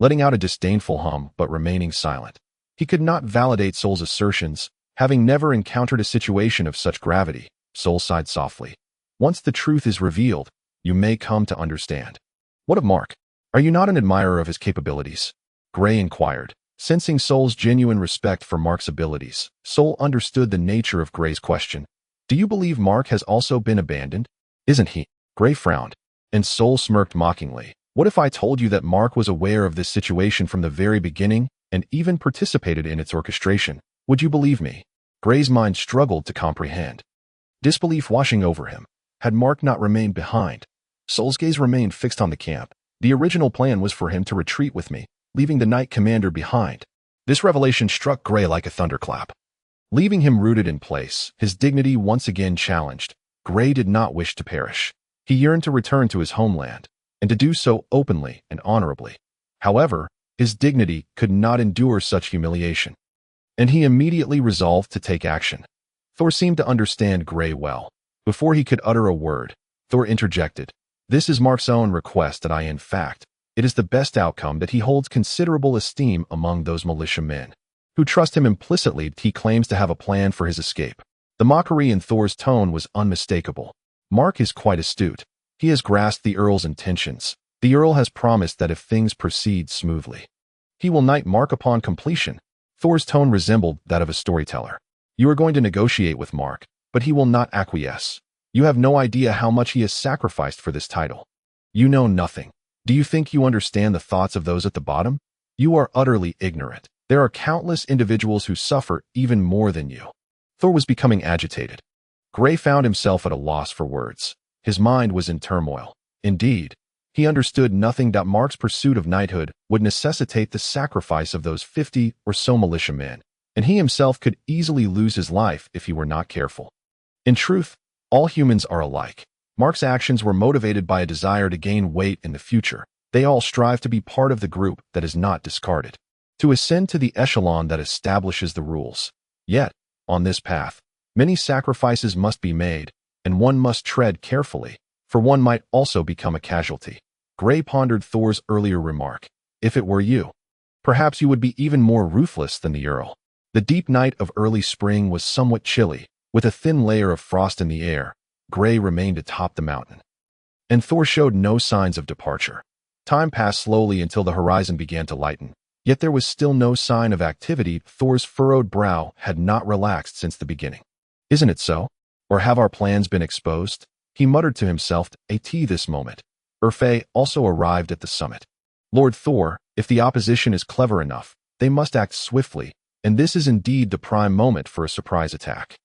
letting out a disdainful hum but remaining silent. He could not validate Sol's assertions, having never encountered a situation of such gravity. Sol sighed softly. Once the truth is revealed, you may come to understand. What of Mark? Are you not an admirer of his capabilities? Gray inquired. Sensing Sol's genuine respect for Mark's abilities, Sol understood the nature of Gray's question. Do you believe Mark has also been abandoned? Isn't he? Gray frowned, and Sol smirked mockingly. What if I told you that Mark was aware of this situation from the very beginning and even participated in its orchestration? Would you believe me? Gray's mind struggled to comprehend. Disbelief washing over him. Had Mark not remained behind? Sol's gaze remained fixed on the camp. The original plan was for him to retreat with me, leaving the knight commander behind. This revelation struck Gray like a thunderclap. Leaving him rooted in place, his dignity once again challenged, Gray did not wish to perish. He yearned to return to his homeland, and to do so openly and honorably. However, his dignity could not endure such humiliation, and he immediately resolved to take action. Thor seemed to understand Gray well. Before he could utter a word, Thor interjected. This is Mark's own request that in fact, it is the best outcome that he holds considerable esteem among those militia men who trust him implicitly. He claims to have a plan for his escape. The mockery in Thor's tone was unmistakable. Mark is quite astute. He has grasped the Earl's intentions. The Earl has promised that if things proceed smoothly, he will knight Mark upon completion. Thor's tone resembled that of a storyteller. You are going to negotiate with Mark, but he will not acquiesce. You have no idea how much he has sacrificed for this title. You know nothing. Do you think you understand the thoughts of those at the bottom? You are utterly ignorant. There are countless individuals who suffer even more than you. Thor was becoming agitated. Gray found himself at a loss for words. His mind was in turmoil. Indeed, he understood nothing. Mark's pursuit of knighthood would necessitate the sacrifice of those 50 or so militiamen, and he himself could easily lose his life if he were not careful. In truth, all humans are alike. Mark's actions were motivated by a desire to gain weight in the future. They all strive to be part of the group that is not discarded, to ascend to the echelon that establishes the rules. Yet, on this path, many sacrifices must be made, and one must tread carefully, for one might also become a casualty. Gray pondered Thor's earlier remark. If it were you, perhaps you would be even more ruthless than the Earl. The deep night of early spring was somewhat chilly, with a thin layer of frost in the air. Gray remained atop the mountain, and Thor showed no signs of departure. Time passed slowly until the horizon began to lighten, yet there was still no sign of activity. Thor's furrowed brow had not relaxed since the beginning. Isn't it so? Or have our plans been exposed? He muttered to himself. This moment, Urfé also arrived at the summit. Lord Thor, if the opposition is clever enough, they must act swiftly, and this is indeed the prime moment for a surprise attack.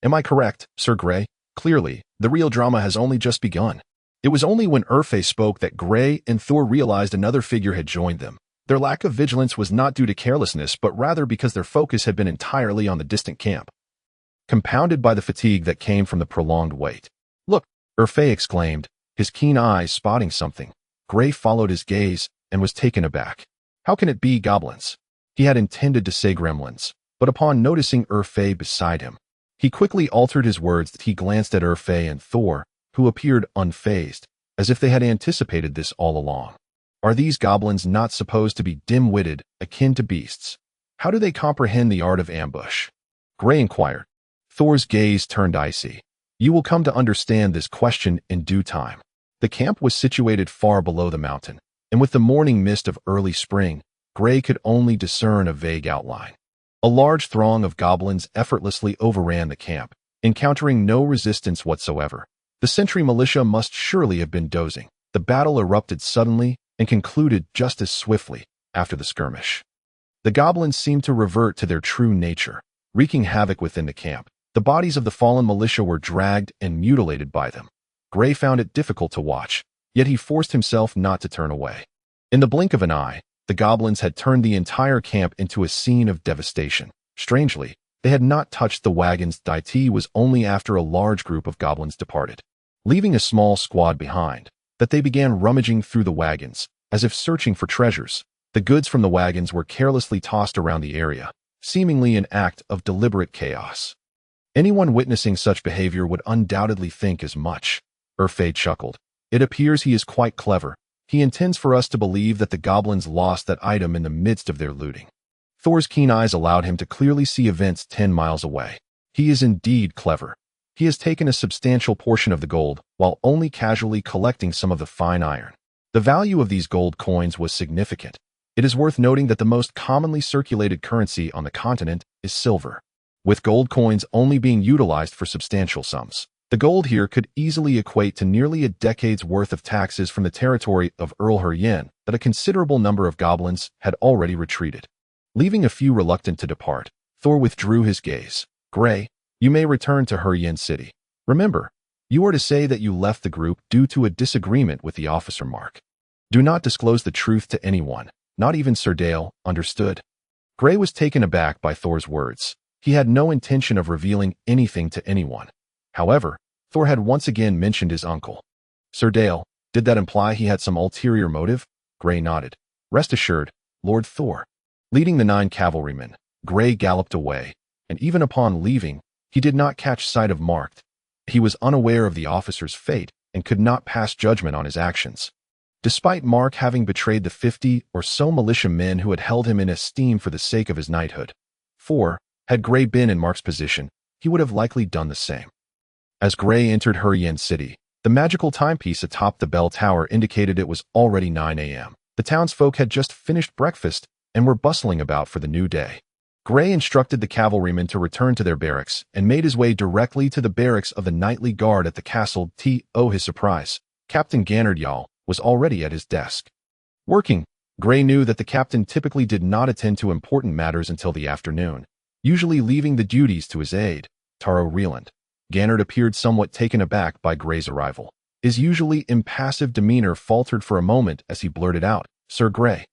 Am I correct, Sir Gray? Clearly, the real drama has only just begun. It was only when Urfé spoke that Gray and Thor realized another figure had joined them. Their lack of vigilance was not due to carelessness, but rather because their focus had been entirely on the distant camp, compounded by the fatigue that came from the prolonged wait. Look, Urfé exclaimed, his keen eyes spotting something. Gray followed his gaze and was taken aback. How can it be goblins? He had intended to say gremlins, but upon noticing Urfé beside him, he quickly altered his words. He glanced at Urfé and Thor, who appeared unfazed, as if they had anticipated this all along. Are these goblins not supposed to be dim-witted, akin to beasts? How do they comprehend the art of ambush? Gray inquired. Thor's gaze turned icy. You will come to understand this question in due time. The camp was situated far below the mountain, and with the morning mist of early spring, Gray could only discern a vague outline. A large throng of goblins effortlessly overran the camp, encountering no resistance whatsoever. The sentry militia must surely have been dozing. The battle erupted suddenly and concluded just as swiftly after the skirmish. The goblins seemed to revert to their true nature, wreaking havoc within the camp. The bodies of the fallen militia were dragged and mutilated by them. Gray found it difficult to watch, yet he forced himself not to turn away. In the blink of an eye, the goblins had turned the entire camp into a scene of devastation. Strangely, they had not touched the wagons. It was only after a large group of goblins departed, leaving a small squad behind, that they began rummaging through the wagons, as if searching for treasures. The goods from the wagons were carelessly tossed around the area, seemingly an act of deliberate chaos. Anyone witnessing such behavior would undoubtedly think as much. Urfade chuckled. It appears he is quite clever. He intends for us to believe that the goblins lost that item in the midst of their looting. Thor's keen eyes allowed him to clearly see events 10 miles away. He is indeed clever. He has taken a substantial portion of the gold, while only casually collecting some of the fine iron. The value of these gold coins was significant. It is worth noting that the most commonly circulated currency on the continent is silver, with gold coins only being utilized for substantial sums. The gold here could easily equate to nearly a decade's worth of taxes from the territory of Earl Harland that a considerable number of goblins had already retreated. Leaving a few reluctant to depart, Thor withdrew his gaze. Gray, you may return to Harland City. Remember, you are to say that you left the group due to a disagreement with the officer Mark. Do not disclose the truth to anyone, not even Sir Dale, understood? Gray was taken aback by Thor's words. He had no intention of revealing anything to anyone. However, Thor had once again mentioned his uncle. Sir Dale, did that imply he had some ulterior motive? Gray nodded. Rest assured, Lord Thor. Leading the 9 cavalrymen, Gray galloped away, and even upon leaving, he did not catch sight of Mark. He was unaware of the officer's fate and could not pass judgment on his actions. Despite Mark having betrayed the 50 or so militia men who had held him in esteem for the sake of his knighthood. Had Gray been in Mark's position, he would have likely done the same. As Gray entered Harland City, the magical timepiece atop the bell tower indicated it was already 9 a.m. The townsfolk had just finished breakfast and were bustling about for the new day. Gray instructed the cavalrymen to return to their barracks and made his way directly to the barracks of the nightly guard at the castle. To his surprise, Captain Gannard Jarl was already at his desk. Working, Gray knew that the captain typically did not attend to important matters until the afternoon, usually leaving the duties to his aide, Taro Reland. Gannard appeared somewhat taken aback by Gray's arrival. His usually impassive demeanor faltered for a moment as he blurted out, Sir Gray,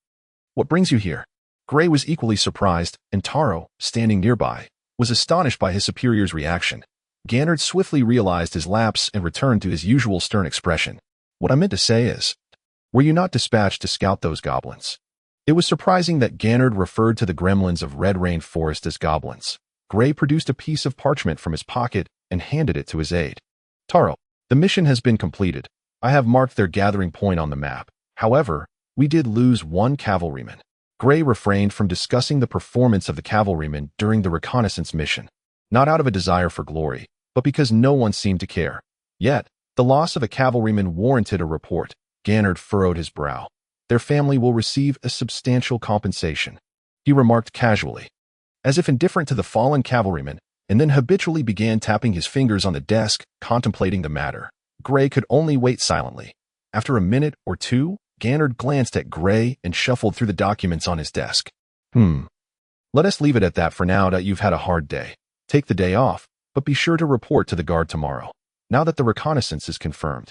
what brings you here? Gray was equally surprised, and Taro, standing nearby, was astonished by his superior's reaction. Gannard swiftly realized his lapse and returned to his usual stern expression. What I meant to say is, were you not dispatched to scout those goblins? It was surprising that Gannard referred to the gremlins of Red Rain Forest as goblins. Gray produced a piece of parchment from his pocket and handed it to his aide. Taro, the mission has been completed. I have marked their gathering point on the map. However, we did lose 1 cavalryman. Gray refrained from discussing the performance of the cavalrymen during the reconnaissance mission, not out of a desire for glory, but because no one seemed to care. Yet, the loss of a cavalryman warranted a report. Gannard furrowed his brow. Their family will receive a substantial compensation, he remarked casually, as if indifferent to the fallen cavalryman, and then habitually began tapping his fingers on the desk, contemplating the matter. Gray could only wait silently. After a minute or two, Gannard glanced at Gray and shuffled through the documents on his desk. Let us leave it at that for now. You've had a hard day. Take the day off, but be sure to report to the guard tomorrow. Now that the reconnaissance is confirmed,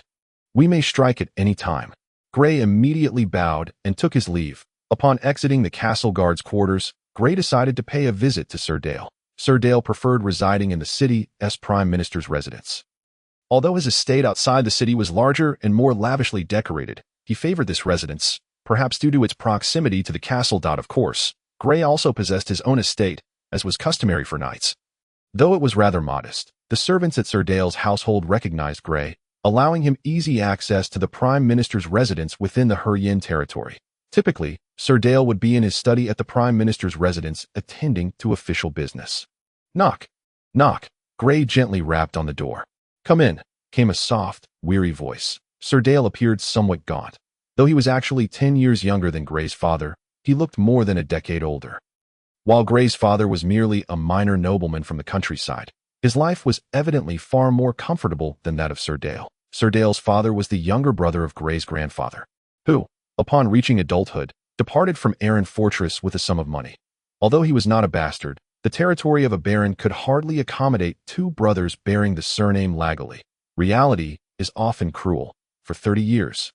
we may strike at any time. Gray immediately bowed and took his leave. Upon exiting the castle guard's quarters, Gray decided to pay a visit to Sir Dale. Sir Dale preferred residing in the city's prime minister's residence. Although his estate outside the city was larger and more lavishly decorated, he favored this residence, perhaps due to its proximity to the castle. Of course, Gray also possessed his own estate, as was customary for knights. Though it was rather modest, the servants at Sir Dale's household recognized Gray, allowing him easy access to the prime minister's residence within the Harland territory. Typically, Sir Dale would be in his study at the prime minister's residence attending to official business. Knock. Knock. Gray gently rapped on the door. Come in, came a soft, weary voice. Sir Dale appeared somewhat gaunt. Though he was actually 10 years younger than Gray's father, he looked more than a decade older. While Gray's father was merely a minor nobleman from the countryside, His life was evidently far more comfortable than that of Sir Dale. Sir Dale's father was the younger brother of Grey's grandfather, who, upon reaching adulthood, departed from Arryn Fortress with a sum of money. Although he was not a bastard, the territory of a baron could hardly accommodate two brothers bearing the surname Lagley. Reality is often cruel. For 30 years,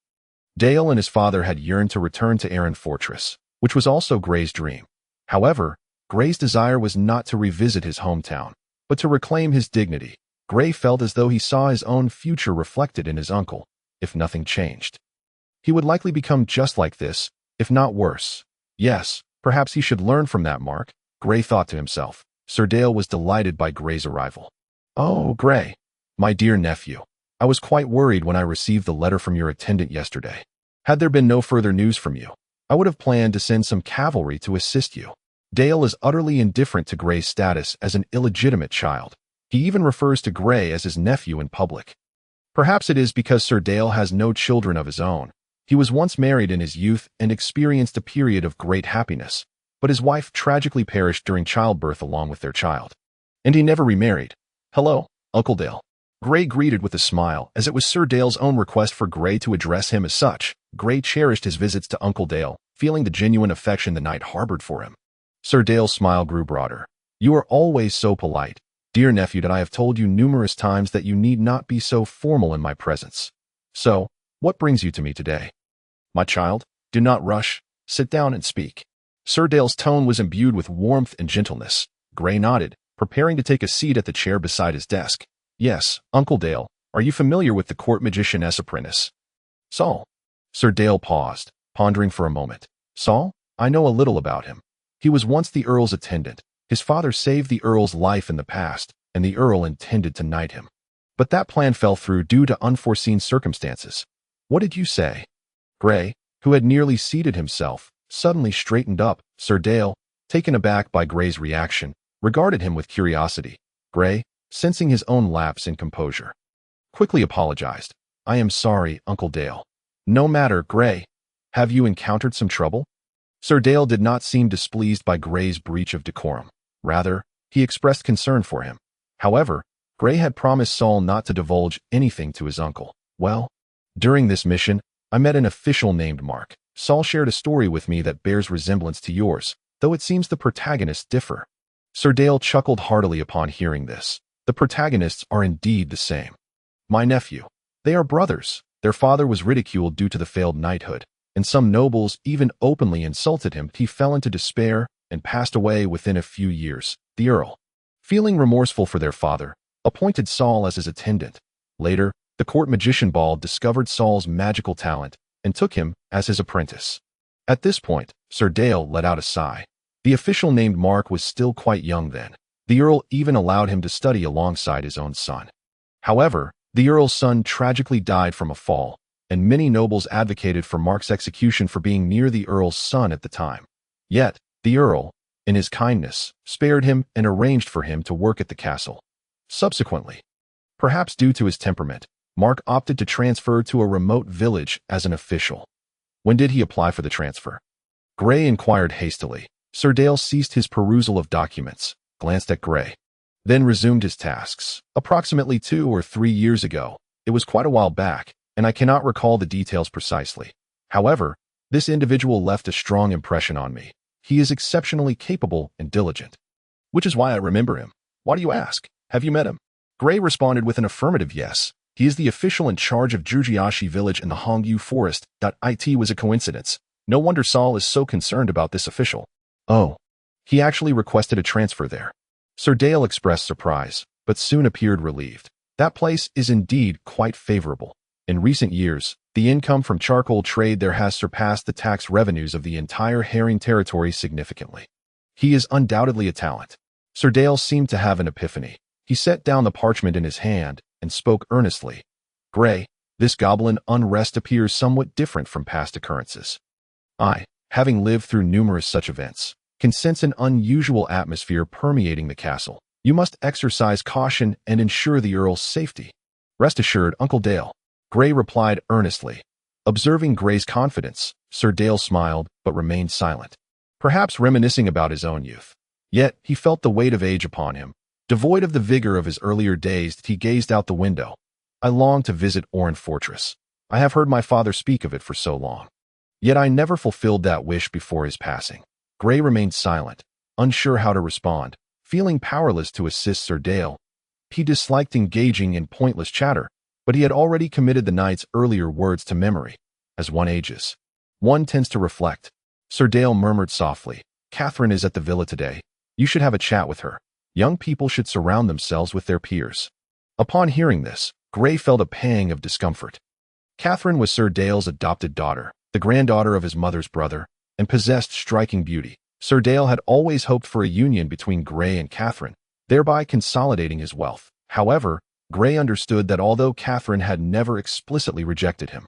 Dale and his father had yearned to return to Arryn Fortress, which was also Grey's dream. However, Grey's desire was not to revisit his hometown, but to reclaim his dignity. Grey felt as though he saw his own future reflected in his uncle. If nothing changed, he would likely become just like this, if not worse. Yes, perhaps he should learn from that mark, Grey thought to himself. Sir Dale was delighted by Grey's arrival. "Oh, Grey, my dear nephew, I was quite worried when I received the letter from your attendant yesterday. Had there been no further news from you, I would have planned to send some cavalry to assist you." Dale is utterly indifferent to Grey's status as an illegitimate child. He even refers to Grey as his nephew in public. Perhaps it is because Sir Dale has no children of his own. He was once married in his youth and experienced a period of great happiness, but his wife tragically perished during childbirth along with their child. And he never remarried. "Hello, Uncle Dale." Grey greeted with a smile, as it was Sir Dale's own request for Grey to address him as such. Grey cherished his visits to Uncle Dale, feeling the genuine affection the knight harbored for him. Sir Dale's smile grew broader. "You are always so polite, dear nephew, that I have told you numerous times that you need not be so formal in my presence. So, what brings you to me today?" "My child, do not rush. Sit down and speak." Sir Dale's tone was imbued with warmth and gentleness. Grey nodded, preparing to take a seat at the chair beside his desk. "Yes, Uncle Dale, are you familiar with the court magician's apprentice, Saul?" Sir Dale paused, pondering for a moment. "Saul? I know a little about him. He was once the Earl's attendant. His father saved the Earl's life in the past, and the Earl intended to knight him. But that plan fell through due to unforeseen circumstances." "What did you say?" Grey, who had nearly seated himself, suddenly straightened up. Sir Dale, taken aback by Grey's reaction, regarded him with curiosity. Grey, sensing his own lapse in composure, quickly apologized. "I am sorry, Uncle Dale." "No matter, Grey. Have you encountered some trouble?" Sir Dale did not seem displeased by Grey's breach of decorum. Rather, he expressed concern for him. However, Grey had promised Saul not to divulge anything to his uncle. "Well, during this mission, I met an official named Mark. Saul shared a story with me that bears resemblance to yours, though it seems the protagonists differ." Sir Dale chuckled heartily upon hearing this. The protagonists are indeed the same. "My nephew. They are brothers. Their father was ridiculed due to the failed knighthood, and some nobles even openly insulted him. He fell into despair and passed away within a few years. The Earl, feeling remorseful for their father, appointed Saul as his attendant. Later, the court magician Bald discovered Saul's magical talent and took him as his apprentice." At this point, Sir Dale let out a sigh. The official named Mark was still quite young then. The Earl even allowed him to study alongside his own son. However, the Earl's son tragically died from a fall, and many nobles advocated for Mark's execution for being near the Earl's son at the time. Yet, the Earl, in his kindness, spared him and arranged for him to work at the castle. Subsequently, perhaps due to his temperament, Mark opted to transfer to a remote village as an official. "When did he apply for the transfer?" Grey inquired hastily. Sir Dale ceased his perusal of documents, glanced at Grey, then resumed his tasks. "Approximately 2 or 3 years ago. It was quite a while back, and I cannot recall the details precisely. However, this individual left a strong impression on me. He is exceptionally capable and diligent, which is why I remember him." "Why do you ask? Have you met him?" Grey responded with an affirmative yes. "He is the official in charge of Jurjiashi village in the Hongyu forest." It was a coincidence. No wonder Saul is so concerned about this official. "Oh, he actually requested a transfer there." Sir Dale expressed surprise, but soon appeared relieved. "That place is indeed quite favorable. In recent years, the income from charcoal trade there has surpassed the tax revenues of the entire herring territory significantly. He is undoubtedly a talent." Sir Dale seemed to have an epiphany. He set down the parchment in his hand and spoke earnestly. "Grey, this goblin unrest appears somewhat different from past occurrences. I, having lived through numerous such events, can sense an unusual atmosphere permeating the castle. You must exercise caution and ensure the Earl's safety." "Rest assured, Uncle Dale," Grey replied earnestly. Observing Grey's confidence, Sir Dale smiled but remained silent, perhaps reminiscing about his own youth. Yet he felt the weight of age upon him. Devoid of the vigor of his earlier days, he gazed out the window. I long to visit Oran Fortress. I have heard my father speak of it for so long. Yet I never fulfilled that wish before his passing. Gray remained silent, unsure how to respond, feeling powerless to assist Sir Dale. He disliked engaging in pointless chatter, but he had already committed the knight's earlier words to memory. As one ages, one tends to reflect. Sir Dale murmured softly, "Catherine is at the villa today. You should have a chat with her. Young people should surround themselves with their peers." Upon hearing this, Gray felt a pang of discomfort. Catherine was Sir Dale's adopted daughter, the granddaughter of his mother's brother, and possessed striking beauty. Sir Dale had always hoped for a union between Gray and Catherine, thereby consolidating his wealth. However, Gray understood that although Catherine had never explicitly rejected him,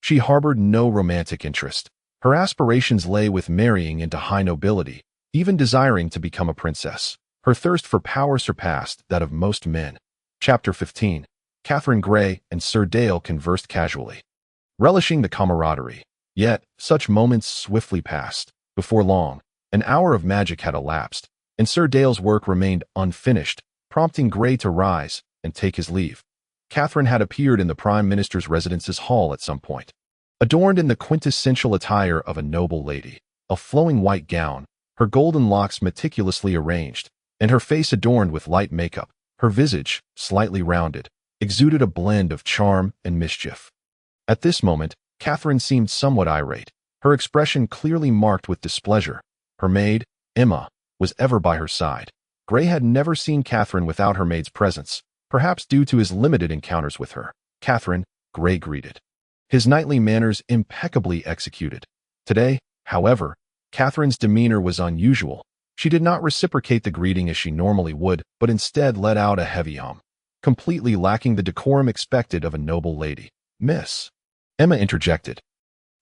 she harbored no romantic interest. Her aspirations lay with marrying into high nobility, even desiring to become a princess. Her thirst for power surpassed that of most men. Chapter 15. Catherine Gray and Sir Dale conversed casually, relishing the camaraderie. Yet, such moments swiftly passed. Before long, an hour of magic had elapsed, and Sir Dale's work remained unfinished, prompting Gray to rise and take his leave. Catherine had appeared in the Prime Minister's residence's hall at some point, adorned in the quintessential attire of a noble lady, a flowing white gown, her golden locks meticulously arranged, and her face adorned with light makeup. Her visage, slightly rounded, exuded a blend of charm and mischief. At this moment, Catherine seemed somewhat irate, her expression clearly marked with displeasure. Her maid, Emma, was ever by her side. Gray had never seen Catherine without her maid's presence, perhaps due to his limited encounters with her. "Catherine," Gray greeted, his knightly manners impeccably executed. Today, however, Catherine's demeanor was unusual. She did not reciprocate the greeting as she normally would, but instead let out a heavy hum, completely lacking the decorum expected of a noble lady. "Miss," Emma interjected,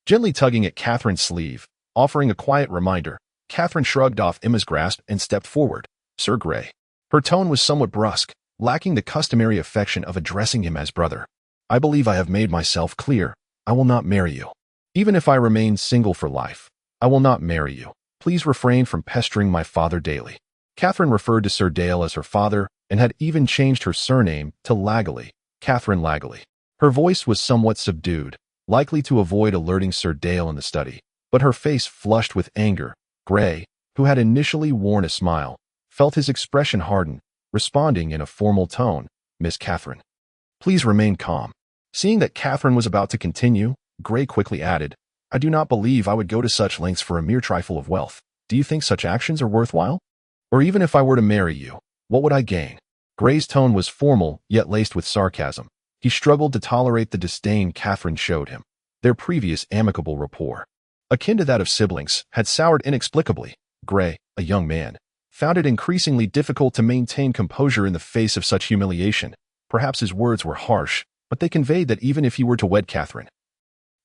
gently tugging at Catherine's sleeve, offering a quiet reminder. Catherine shrugged off Emma's grasp and stepped forward. "Sir Gray." Her tone was somewhat brusque, lacking the customary affection of addressing him as brother. "I believe I have made myself clear. I will not marry you. Even if I remain single for life, I will not marry you. Please refrain from pestering my father daily." Catherine referred to Sir Dale as her father and had even changed her surname to Lagley, Catherine Lagley. Her voice was somewhat subdued, likely to avoid alerting Sir Dale in the study, but her face flushed with anger. Gray, who had initially worn a smile, felt his expression harden, responding in a formal tone, "Miss Catherine, please remain calm." Seeing that Catherine was about to continue, Gray quickly added, "I do not believe I would go to such lengths for a mere trifle of wealth. Do you think such actions are worthwhile? Or even if I were to marry you, what would I gain?" Gray's tone was formal, yet laced with sarcasm. He struggled to tolerate the disdain Catherine showed him. Their previous amicable rapport, akin to that of siblings, had soured inexplicably. Gray, a young man, found it increasingly difficult to maintain composure in the face of such humiliation. Perhaps his words were harsh, but they conveyed that even if he were to wed Catherine,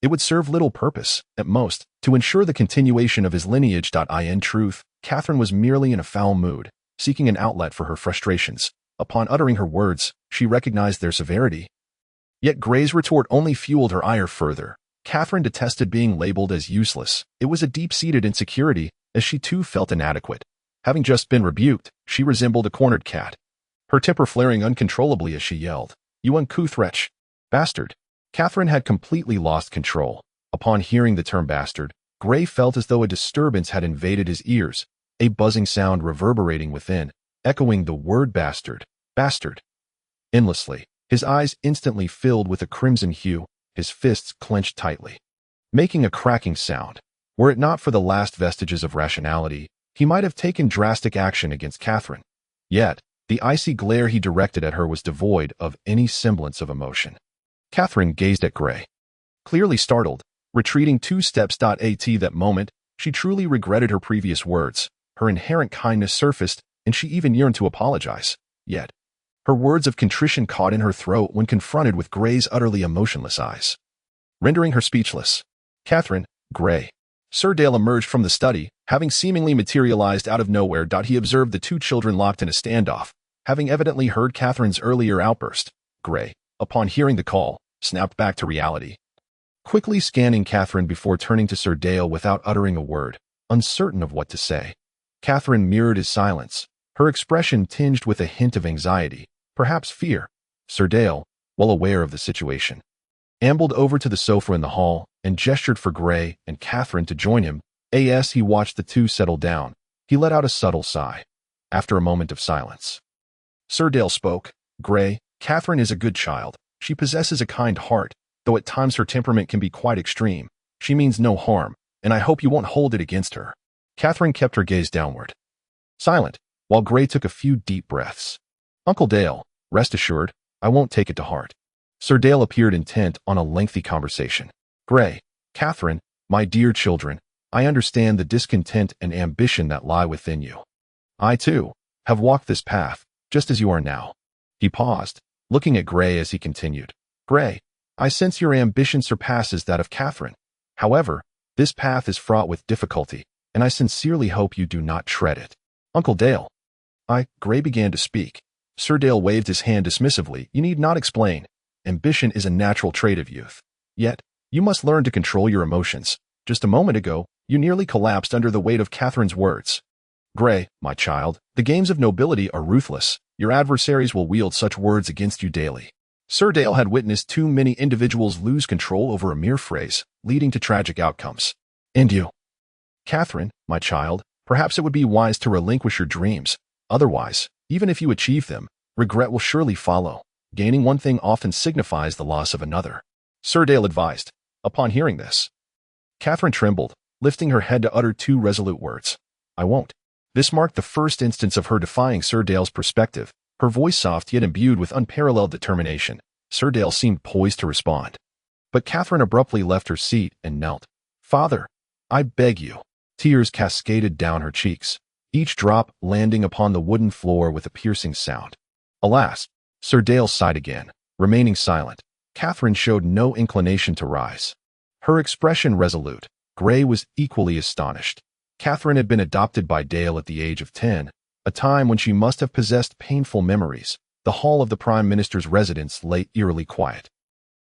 it would serve little purpose, at most, to ensure the continuation of his lineage. In truth, Catherine was merely in a foul mood, seeking an outlet for her frustrations. Upon uttering her words, she recognized their severity. Yet Gray's retort only fueled her ire further. Catherine detested being labeled as useless. It was a deep-seated insecurity, as she too felt inadequate. Having just been rebuked, she resembled a cornered cat, her temper flaring uncontrollably as she yelled, "You uncouth wretch! Bastard!" Catherine had completely lost control. Upon hearing the term bastard, Gray felt as though a disturbance had invaded his ears, a buzzing sound reverberating within, echoing the word bastard, bastard, endlessly. His eyes instantly filled with a crimson hue, his fists clenched tightly, making a cracking sound. Were it not for the last vestiges of rationality, he might have taken drastic action against Catherine. Yet, the icy glare he directed at her was devoid of any semblance of emotion. Catherine gazed at Gray, clearly startled, retreating 2 steps. At that moment, she truly regretted her previous words. Her inherent kindness surfaced, and she even yearned to apologize. Yet, her words of contrition caught in her throat when confronted with Gray's utterly emotionless eyes, rendering her speechless. "Catherine, Gray." Sir Dale emerged from the study, having seemingly materialized out of nowhere. He observed the 2 children locked in a standoff, having evidently heard Catherine's earlier outburst. Gray, upon hearing the call, snapped back to reality, quickly scanning Catherine before turning to Sir Dale without uttering a word, uncertain of what to say. Catherine mirrored his silence, her expression tinged with a hint of anxiety, perhaps fear. Sir Dale, well aware of the situation, ambled over to the sofa in the hall and gestured for Gray and Catherine to join him. As he watched the two settle down, he let out a subtle sigh. After a moment of silence, Sir Dale spoke. Gray, Catherine is a good child. She possesses a kind heart, though at times her temperament can be quite extreme. She means no harm, and I hope you won't hold it against her. Catherine kept her gaze downward, silent, while Gray took a few deep breaths. Uncle Dale, rest assured, I won't take it to heart. Sir Dale appeared intent on a lengthy conversation. Gray, Catherine, my dear children, I understand the discontent and ambition that lie within you. I, too, have walked this path, just as you are now. He paused, looking at Gray as he continued. Gray, I sense your ambition surpasses that of Catherine. However, this path is fraught with difficulty, and I sincerely hope you do not tread it. Uncle Dale. Gray began to speak. Sir Dale waved his hand dismissively. You need not explain. Ambition is a natural trait of youth. Yet, you must learn to control your emotions. Just a moment ago, you nearly collapsed under the weight of Catherine's words. Gray, my child, the games of nobility are ruthless. Your adversaries will wield such words against you daily. Sir Dale had witnessed too many individuals lose control over a mere phrase, leading to tragic outcomes. And you? Catherine, my child, perhaps it would be wise to relinquish your dreams. Otherwise, even if you achieve them, regret will surely follow. Gaining one thing often signifies the loss of another. Sir Dale advised. Upon hearing this, Catherine trembled, lifting her head to utter two resolute words. I won't. This marked the first instance of her defying Sir Dale's perspective, her voice soft yet imbued with unparalleled determination. Sir Dale seemed poised to respond. But Catherine abruptly left her seat and knelt. Father, I beg you. Tears cascaded down her cheeks, each drop landing upon the wooden floor with a piercing sound. Alas, Sir Dale sighed again. Remaining silent, Catherine showed no inclination to rise. Her expression resolute. Gray was equally astonished. Catherine had been adopted by Dale at the age of 10, a time when she must have possessed painful memories. The hall of the Prime Minister's residence lay eerily quiet,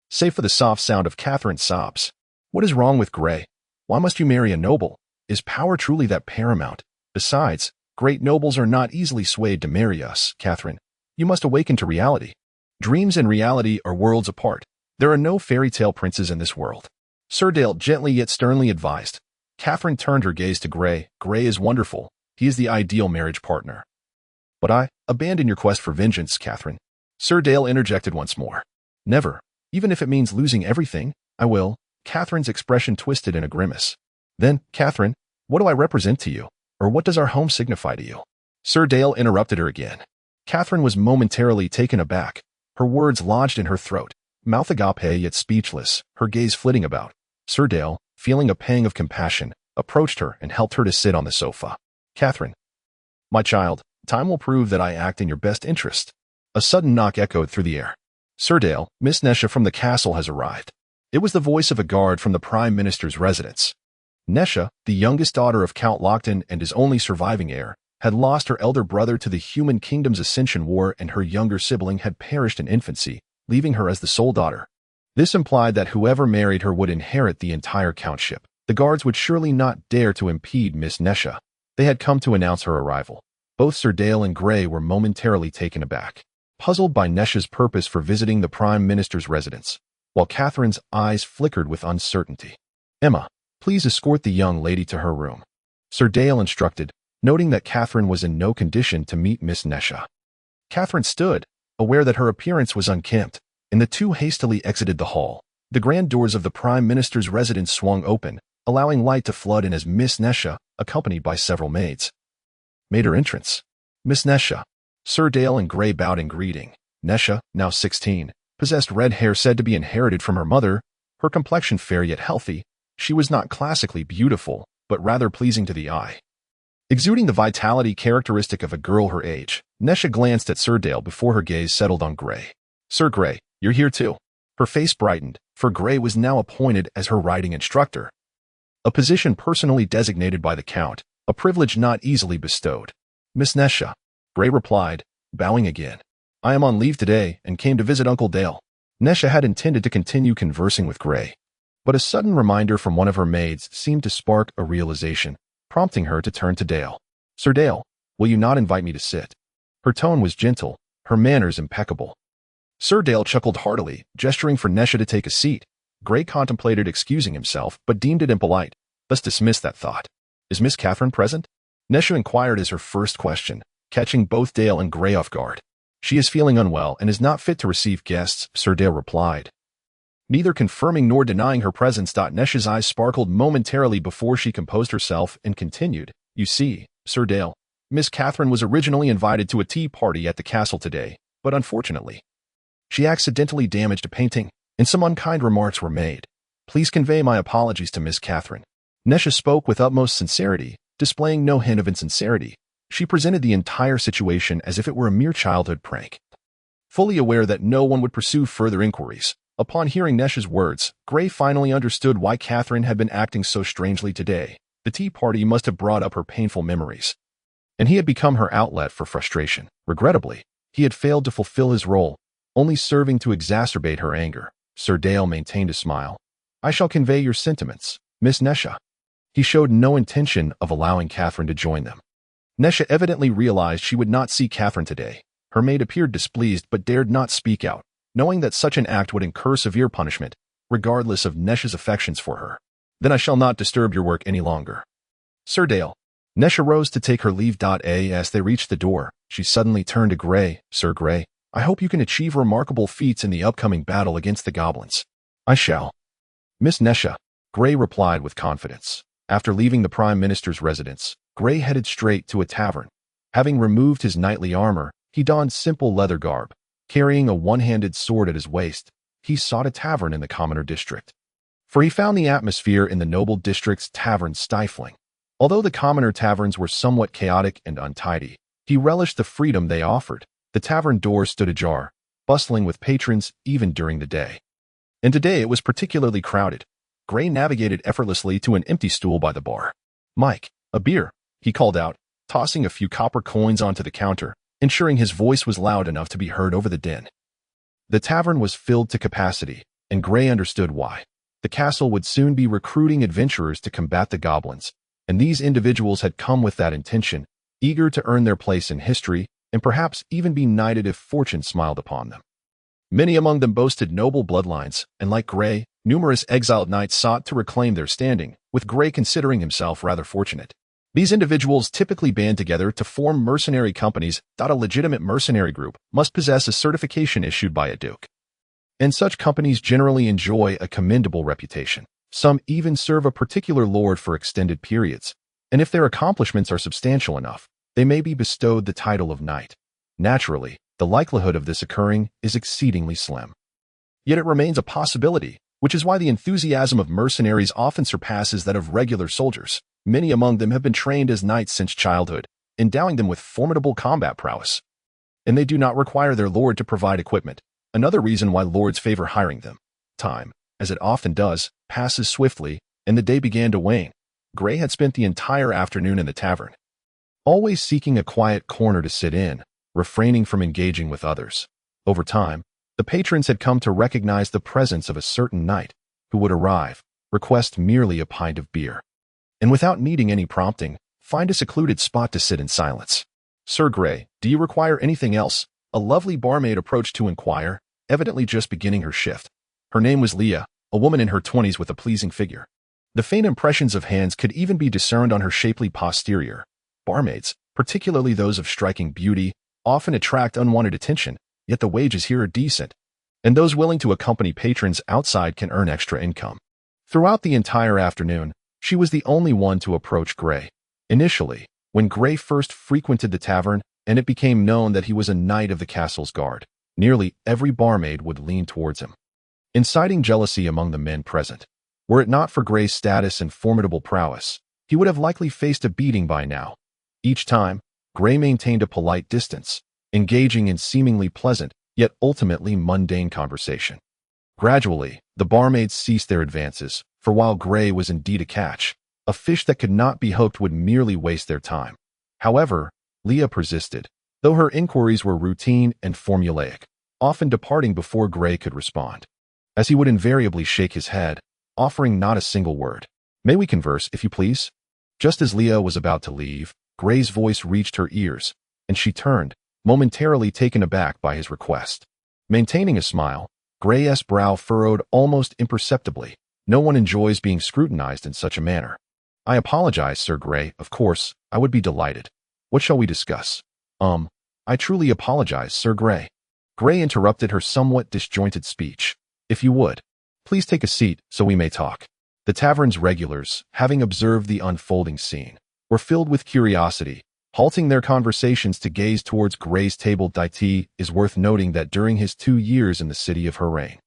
save for the soft sound of Catherine's sobs. What is wrong with Gray? Why must you marry a noble? Is power truly that paramount? Besides, great nobles are not easily swayed to marry us, Catherine. You must awaken to reality. Dreams and reality are worlds apart. There are no fairy tale princes in this world. Sir Dale gently yet sternly advised. Catherine turned her gaze to Gray. Gray is wonderful. He is the ideal marriage partner. But abandon your quest for vengeance, Catherine. Sir Dale interjected once more. Never. Even if it means losing everything, I will. Catherine's expression twisted in a grimace. Then, Catherine, what do I represent to you? Or what does our home signify to you? Sir Dale interrupted her again. Catherine was momentarily taken aback, her words lodged in her throat, mouth agape yet speechless, her gaze flitting about. Sir Dale, feeling a pang of compassion, approached her and helped her to sit on the sofa. Catherine, my child, time will prove that I act in your best interest. A sudden knock echoed through the air. Sir Dale, Miss Nesha from the castle has arrived. It was the voice of a guard from the Prime Minister's residence. Nesha, the youngest daughter of Count Lockton and his only surviving heir, had lost her elder brother to the Human Kingdom's Ascension War, and her younger sibling had perished in infancy, leaving her as the sole daughter. This implied that whoever married her would inherit the entire countship. The guards would surely not dare to impede Miss Nesha. They had come to announce her arrival. Both Sir Dale and Gray were momentarily taken aback, puzzled by Nesha's purpose for visiting the Prime Minister's residence, while Catherine's eyes flickered with uncertainty. Emma, please escort the young lady to her room, Sir Dale instructed, noting that Catherine was in no condition to meet Miss Nesha. Catherine stood, aware that her appearance was unkempt, and the two hastily exited the hall. The grand doors of the Prime Minister's residence swung open, allowing light to flood in as Miss Nesha, accompanied by several maids, made her entrance. Miss Nesha. Sir Dale and Gray bowed in greeting. Nesha, now 16, possessed red hair said to be inherited from her mother, her complexion fair yet healthy. She was not classically beautiful, but rather pleasing to the eye. Exuding the vitality characteristic of a girl her age, Nesha glanced at Sir Dale before her gaze settled on Gray. Sir Gray, you're here too. Her face brightened, for Gray was now appointed as her riding instructor, a position personally designated by the Count, a privilege not easily bestowed. Miss Nesha, Gray replied, bowing again. I am on leave today and came to visit Uncle Dale. Nesha had intended to continue conversing with Gray, but a sudden reminder from one of her maids seemed to spark a realization, prompting her to turn to Dale. Sir Dale, will you not invite me to sit? Her tone was gentle, her manners impeccable. Sir Dale chuckled heartily, gesturing for Nesha to take a seat. Gray contemplated excusing himself, but deemed it impolite, thus dismissed that thought. Is Miss Catherine present? Nesha inquired as her first question, catching both Dale and Gray off guard. She is feeling unwell and is not fit to receive guests, Sir Dale replied. Neither confirming nor denying her presence. Nesha's eyes sparkled momentarily before she composed herself and continued. You see, Sir Dale, Miss Catherine was originally invited to a tea party at the castle today, but unfortunately, she accidentally damaged a painting, and some unkind remarks were made. Please convey my apologies to Miss Catherine. Nesha spoke with utmost sincerity, displaying no hint of insincerity. She presented the entire situation as if it were a mere childhood prank. Fully aware that no one would pursue further inquiries, upon hearing Nesha's words, Gray finally understood why Catherine had been acting so strangely today. The tea party must have brought up her painful memories, and he had become her outlet for frustration. Regrettably, he had failed to fulfill his role, only serving to exacerbate her anger. Sir Dale maintained a smile. I shall convey your sentiments, Miss Nesha. He showed no intention of allowing Catherine to join them. Nesha evidently realized she would not see Catherine today. Her maid appeared displeased but dared not speak out, knowing that such an act would incur severe punishment, regardless of Nesha's affections for her. Then I shall not disturb your work any longer. Sir Dale. Nesha rose to take her leave. As they reached the door, she suddenly turned to Gray. Sir Gray, I hope you can achieve remarkable feats in the upcoming battle against the goblins. I shall. Miss Nesha, Gray replied with confidence. After leaving the Prime Minister's residence, Gray headed straight to a tavern. Having removed his knightly armor, he donned simple leather garb. Carrying a one-handed sword at his waist, he sought a tavern in the commoner district. For he found the atmosphere in the noble district's tavern stifling. Although the commoner taverns were somewhat chaotic and untidy, he relished the freedom they offered. The tavern doors stood ajar, bustling with patrons even during the day. And today it was particularly crowded. Gray navigated effortlessly to an empty stool by the bar. Mike, a beer, he called out, tossing a few copper coins onto the counter, ensuring his voice was loud enough to be heard over the din. The tavern was filled to capacity, and Gray understood why. The castle would soon be recruiting adventurers to combat the goblins, and these individuals had come with that intention, eager to earn their place in history and perhaps even be knighted if fortune smiled upon them. Many among them boasted noble bloodlines, and like Gray, numerous exiled knights sought to reclaim their standing, with Gray considering himself rather fortunate. These individuals typically band together to form mercenary companies. A legitimate mercenary group must possess a certification issued by a duke. And such companies generally enjoy a commendable reputation. Some even serve a particular lord for extended periods, and if their accomplishments are substantial enough, they may be bestowed the title of knight. Naturally, the likelihood of this occurring is exceedingly slim. Yet it remains a possibility, which is why the enthusiasm of mercenaries often surpasses that of regular soldiers. Many among them have been trained as knights since childhood, endowing them with formidable combat prowess. And they do not require their lord to provide equipment, another reason why lords favor hiring them. Time, as it often does, passes swiftly, and the day began to wane. Gray had spent the entire afternoon in the tavern, always seeking a quiet corner to sit in, refraining from engaging with others. Over time, the patrons had come to recognize the presence of a certain knight who would arrive, request merely a pint of beer, and without needing any prompting, find a secluded spot to sit in silence. Sir Gray, do you require anything else? A lovely barmaid approached to inquire, evidently just beginning her shift. Her name was Leah, a woman in her 20s with a pleasing figure. The faint impressions of hands could even be discerned on her shapely posterior. Barmaids, particularly those of striking beauty, often attract unwanted attention, yet the wages here are decent, and those willing to accompany patrons outside can earn extra income. Throughout the entire afternoon, she was the only one to approach Gray. Initially, when Gray first frequented the tavern and it became known that he was a knight of the castle's guard, nearly every barmaid would lean towards him, inciting jealousy among the men present. Were it not for Gray's status and formidable prowess, he would have likely faced a beating by now. Each time, Gray maintained a polite distance, engaging in seemingly pleasant, yet ultimately mundane conversation. Gradually, the barmaids ceased their advances, for while Gray was indeed a catch, a fish that could not be hooked would merely waste their time. However, Leah persisted, though her inquiries were routine and formulaic, often departing before Gray could respond, as he would invariably shake his head, offering not a single word. May we converse, if you please? Just as Leah was about to leave, Gray's voice reached her ears, and she turned, momentarily taken aback by his request. Maintaining a smile, Gray's brow furrowed almost imperceptibly. No one enjoys being scrutinized in such a manner. I apologize, Sir Gray. Of course, I would be delighted. What shall we discuss? I truly apologize, Sir Gray. Gray interrupted her somewhat disjointed speech. If you would, please take a seat so we may talk. The tavern's regulars, having observed the unfolding scene, were filled with curiosity, halting their conversations to gaze towards Gray's table. It is worth noting that during his 2 years in the city of Harland,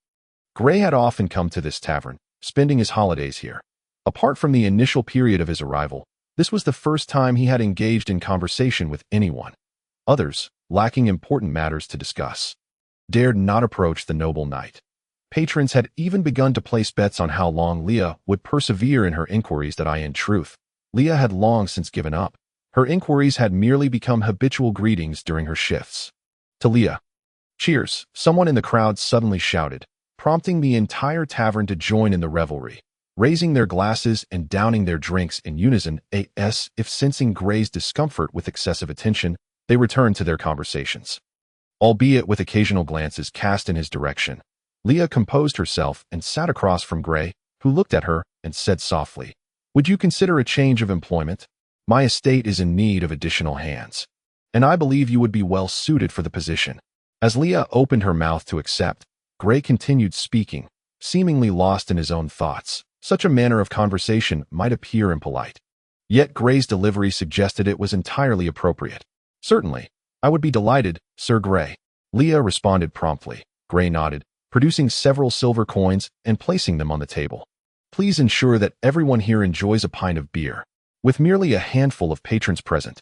Gray had often come to this tavern, spending his holidays here. Apart from the initial period of his arrival, this was the first time he had engaged in conversation with anyone. Others, lacking important matters to discuss, dared not approach the noble knight. Patrons had even begun to place bets on how long Leah would persevere in her inquiries. In truth, Leah had long since given up. Her inquiries had merely become habitual greetings during her shifts. To Leah. Cheers, someone in the crowd suddenly shouted, prompting the entire tavern to join in the revelry, raising their glasses and downing their drinks in unison. If sensing Gray's discomfort with excessive attention, they returned to their conversations. Albeit with occasional glances cast in his direction, Leah composed herself and sat across from Gray, who looked at her and said softly, "Would you consider a change of employment? My estate is in need of additional hands, and I believe you would be well suited for the position." As Leah opened her mouth to accept, Gray continued speaking, seemingly lost in his own thoughts. Such a manner of conversation might appear impolite. Yet Gray's delivery suggested it was entirely appropriate. "Certainly, I would be delighted, Sir Gray." Leah responded promptly. Gray nodded, producing several silver coins and placing them on the table. "Please ensure that everyone here enjoys a pint of beer." With merely a handful of patrons present,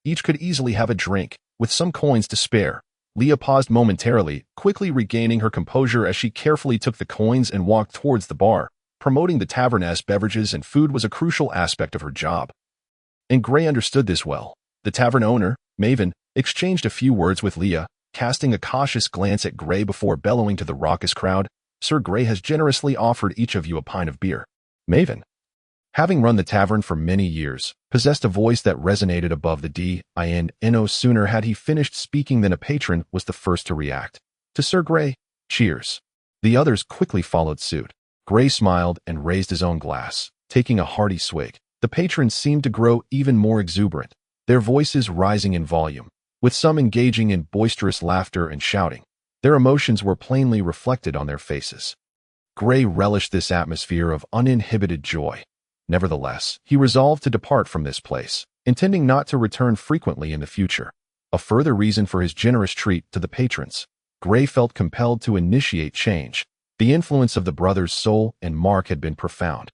each could easily have a drink, with some coins to spare. Leah paused momentarily, quickly regaining her composure as she carefully took the coins and walked towards the bar. Promoting the tavern's beverages and food was a crucial aspect of her job, and Gray understood this well. The tavern owner, Maven, exchanged a few words with Leah, casting a cautious glance at Gray before bellowing to the raucous crowd, "Sir Gray has generously offered each of you a pint of beer." Maven, having run the tavern for many years, possessed a voice that resonated above the din. No sooner had he finished speaking than a patron was the first to react. To Sir Gray, cheers. The others quickly followed suit. Gray smiled and raised his own glass, taking a hearty swig. The patrons seemed to grow even more exuberant, their voices rising in volume, with some engaging in boisterous laughter and shouting. Their emotions were plainly reflected on their faces. Gray relished this atmosphere of uninhibited joy. Nevertheless, he resolved to depart from this place, intending not to return frequently in the future. A further reason for his generous treat to the patrons, Gray felt compelled to initiate change. The influence of the brothers Sol and Mark had been profound,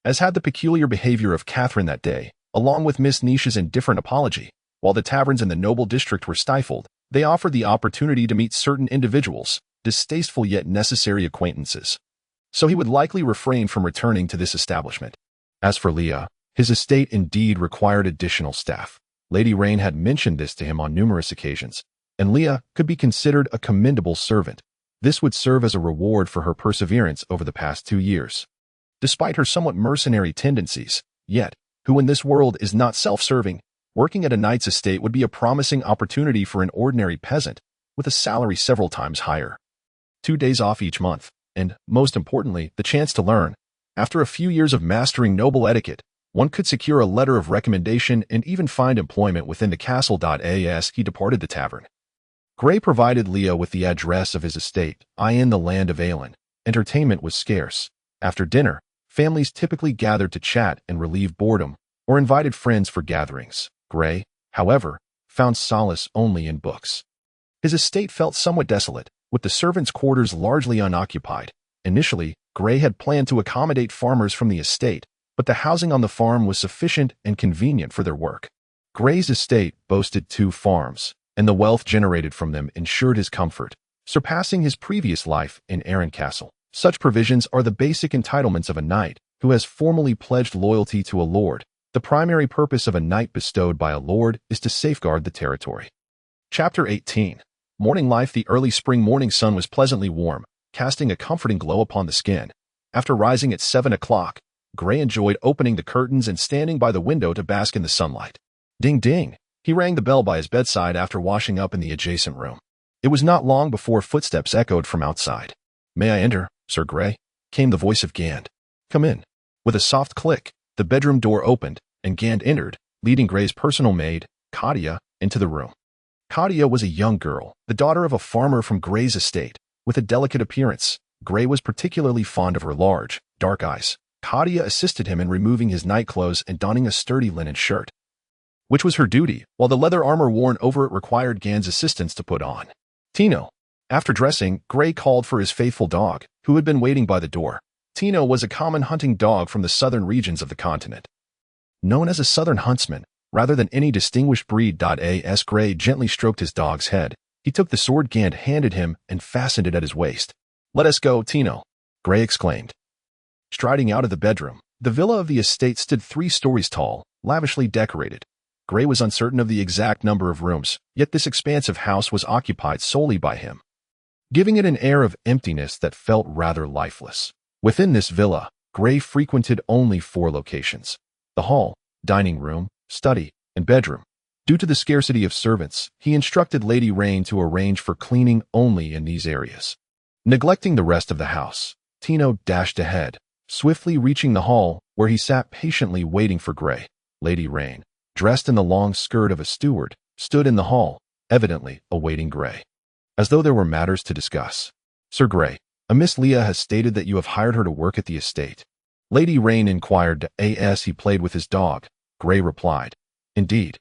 as had the peculiar behavior of Catherine that day, along with Miss Nisha's indifferent apology. While the taverns in the noble district were stifled, they offered the opportunity to meet certain individuals, distasteful yet necessary acquaintances. So he would likely refrain from returning to this establishment. As for Leah, his estate indeed required additional staff. Lady Rain had mentioned this to him on numerous occasions, and Leah could be considered a commendable servant. This would serve as a reward for her perseverance over the past 2 years. Despite her somewhat mercenary tendencies, yet, who in this world is not self-serving, working at a knight's estate would be a promising opportunity for an ordinary peasant, with a salary several times higher. 2 days off each month, and, most importantly, the chance to learn. After a few years of mastering noble etiquette, one could secure a letter of recommendation and even find employment within the castle. As he departed the tavern, Gray provided Leah with the address of his estate, in the land of Aelin. Entertainment was scarce. After dinner, families typically gathered to chat and relieve boredom, or invited friends for gatherings. Gray, however, found solace only in books. His estate felt somewhat desolate, with the servants' quarters largely unoccupied. Initially, Gray had planned to accommodate farmers from the estate, but the housing on the farm was sufficient and convenient for their work. Gray's estate boasted 2 farms, and the wealth generated from them ensured his comfort, surpassing his previous life in Arryn Castle. Such provisions are the basic entitlements of a knight who has formally pledged loyalty to a lord. The primary purpose of a knight bestowed by a lord is to safeguard the territory. Chapter 18. Morning life. The early spring morning sun was pleasantly warm, casting a comforting glow upon the skin. After rising at 7 o'clock, Gray enjoyed opening the curtains and standing by the window to bask in the sunlight. Ding ding. He rang the bell by his bedside after washing up in the adjacent room. It was not long before footsteps echoed from outside. "May I enter, Sir Grey?" came the voice of Gand. "Come in." With a soft click, the bedroom door opened, and Gand entered, leading Grey's personal maid, Katia, into the room. Katia was a young girl, the daughter of a farmer from Grey's estate, with a delicate appearance. Grey was particularly fond of her large, dark eyes. Katia assisted him in removing his nightclothes and donning a sturdy linen shirt, which was her duty, while the leather armor worn over it required Gand's assistance to put on. Tino. After dressing, Grey called for his faithful dog, who had been waiting by the door. Tino was a common hunting dog from the southern regions of the continent. Known as a southern huntsman, rather than any distinguished breed. As Grey gently stroked his dog's head, he took the sword Gand handed him and fastened it at his waist. "Let us go, Tino," Grey exclaimed. Striding out of the bedroom, the villa of the estate stood 3 stories tall, lavishly decorated. Grey was uncertain of the exact number of rooms, yet this expansive house was occupied solely by him, giving it an air of emptiness that felt rather lifeless. Within this villa, Grey frequented only 4 locations: the hall, dining room, study, and bedroom. Due to the scarcity of servants, he instructed Lady Rain to arrange for cleaning only in these areas. Neglecting the rest of the house, Tino dashed ahead, swiftly reaching the hall, where he sat patiently waiting for Grey. Lady Rain, dressed in the long skirt of a steward, stood in the hall, evidently awaiting Grey, as though there were matters to discuss. "Sir Grey, a Miss Leah has stated that you have hired her to work at the estate." Lady Rain inquired as he played with his dog. Grey replied, "Indeed.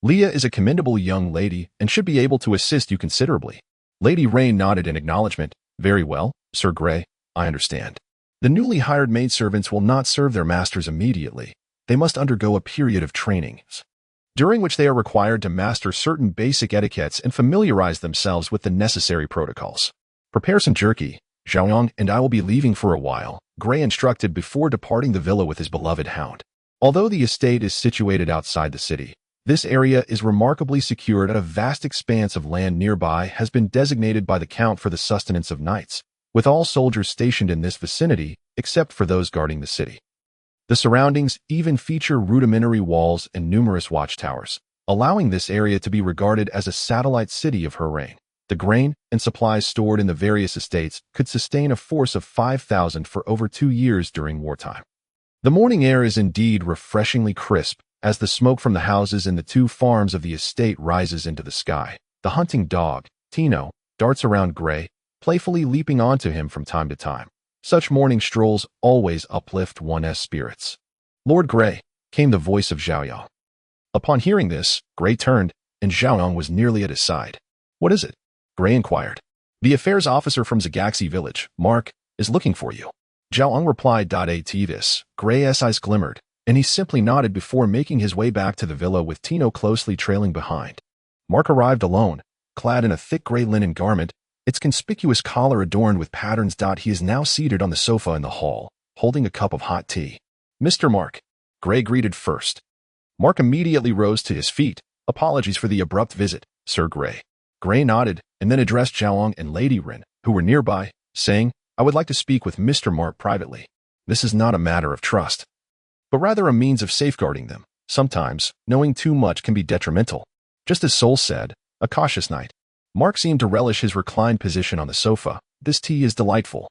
Leah is a commendable young lady and should be able to assist you considerably." Lady Rain nodded in acknowledgement. "Very well, Sir Grey, I understand. The newly hired maidservants will not serve their masters immediately. They must undergo a period of training, during which they are required to master certain basic etiquettes and familiarize themselves with the necessary protocols. Prepare some jerky. Xiaoyang and I will be leaving for a while," Grey instructed before departing the villa with his beloved hound. Although the estate is situated outside the city, this area is remarkably secured, and a vast expanse of land nearby has been designated by the Count for the sustenance of knights, with all soldiers stationed in this vicinity, except for those guarding the city. The surroundings even feature rudimentary walls and numerous watchtowers, allowing this area to be regarded as a satellite city of her reign. The grain and supplies stored in the various estates could sustain a force of 5,000 for over 2 years during wartime. The morning air is indeed refreshingly crisp, as the smoke from the houses in the 2 farms of the estate rises into the sky. The hunting dog, Tino, darts around Grey, playfully leaping onto him from time to time. Such morning strolls always uplift one's spirits. "Lord Grey," came the voice of Xiaoyang. Upon hearing this, Grey turned, and Xiaoyang was nearly at his side. "What is it?" Grey inquired. "The affairs officer from Zagaxi village, Mark, is looking for you." Xiaoyang replied. At this, Grey's eyes glimmered, and he simply nodded before making his way back to the villa with Tino closely trailing behind. Mark arrived alone, clad in a thick gray linen garment, its conspicuous collar adorned with patterns. He is now seated on the sofa in the hall, holding a cup of hot tea. "Mr. Mark," Grey greeted first. Mark immediately rose to his feet. "Apologies for the abrupt visit, Sir Grey." Grey nodded, and then addressed Xiaoyang and Lady Rin, who were nearby, saying, "I would like to speak with Mr. Mark privately. This is not a matter of trust, but rather a means of safeguarding them. Sometimes, knowing too much can be detrimental." Just as Sol said, a cautious knight. Mark seemed to relish his reclined position on the sofa. "This tea is delightful,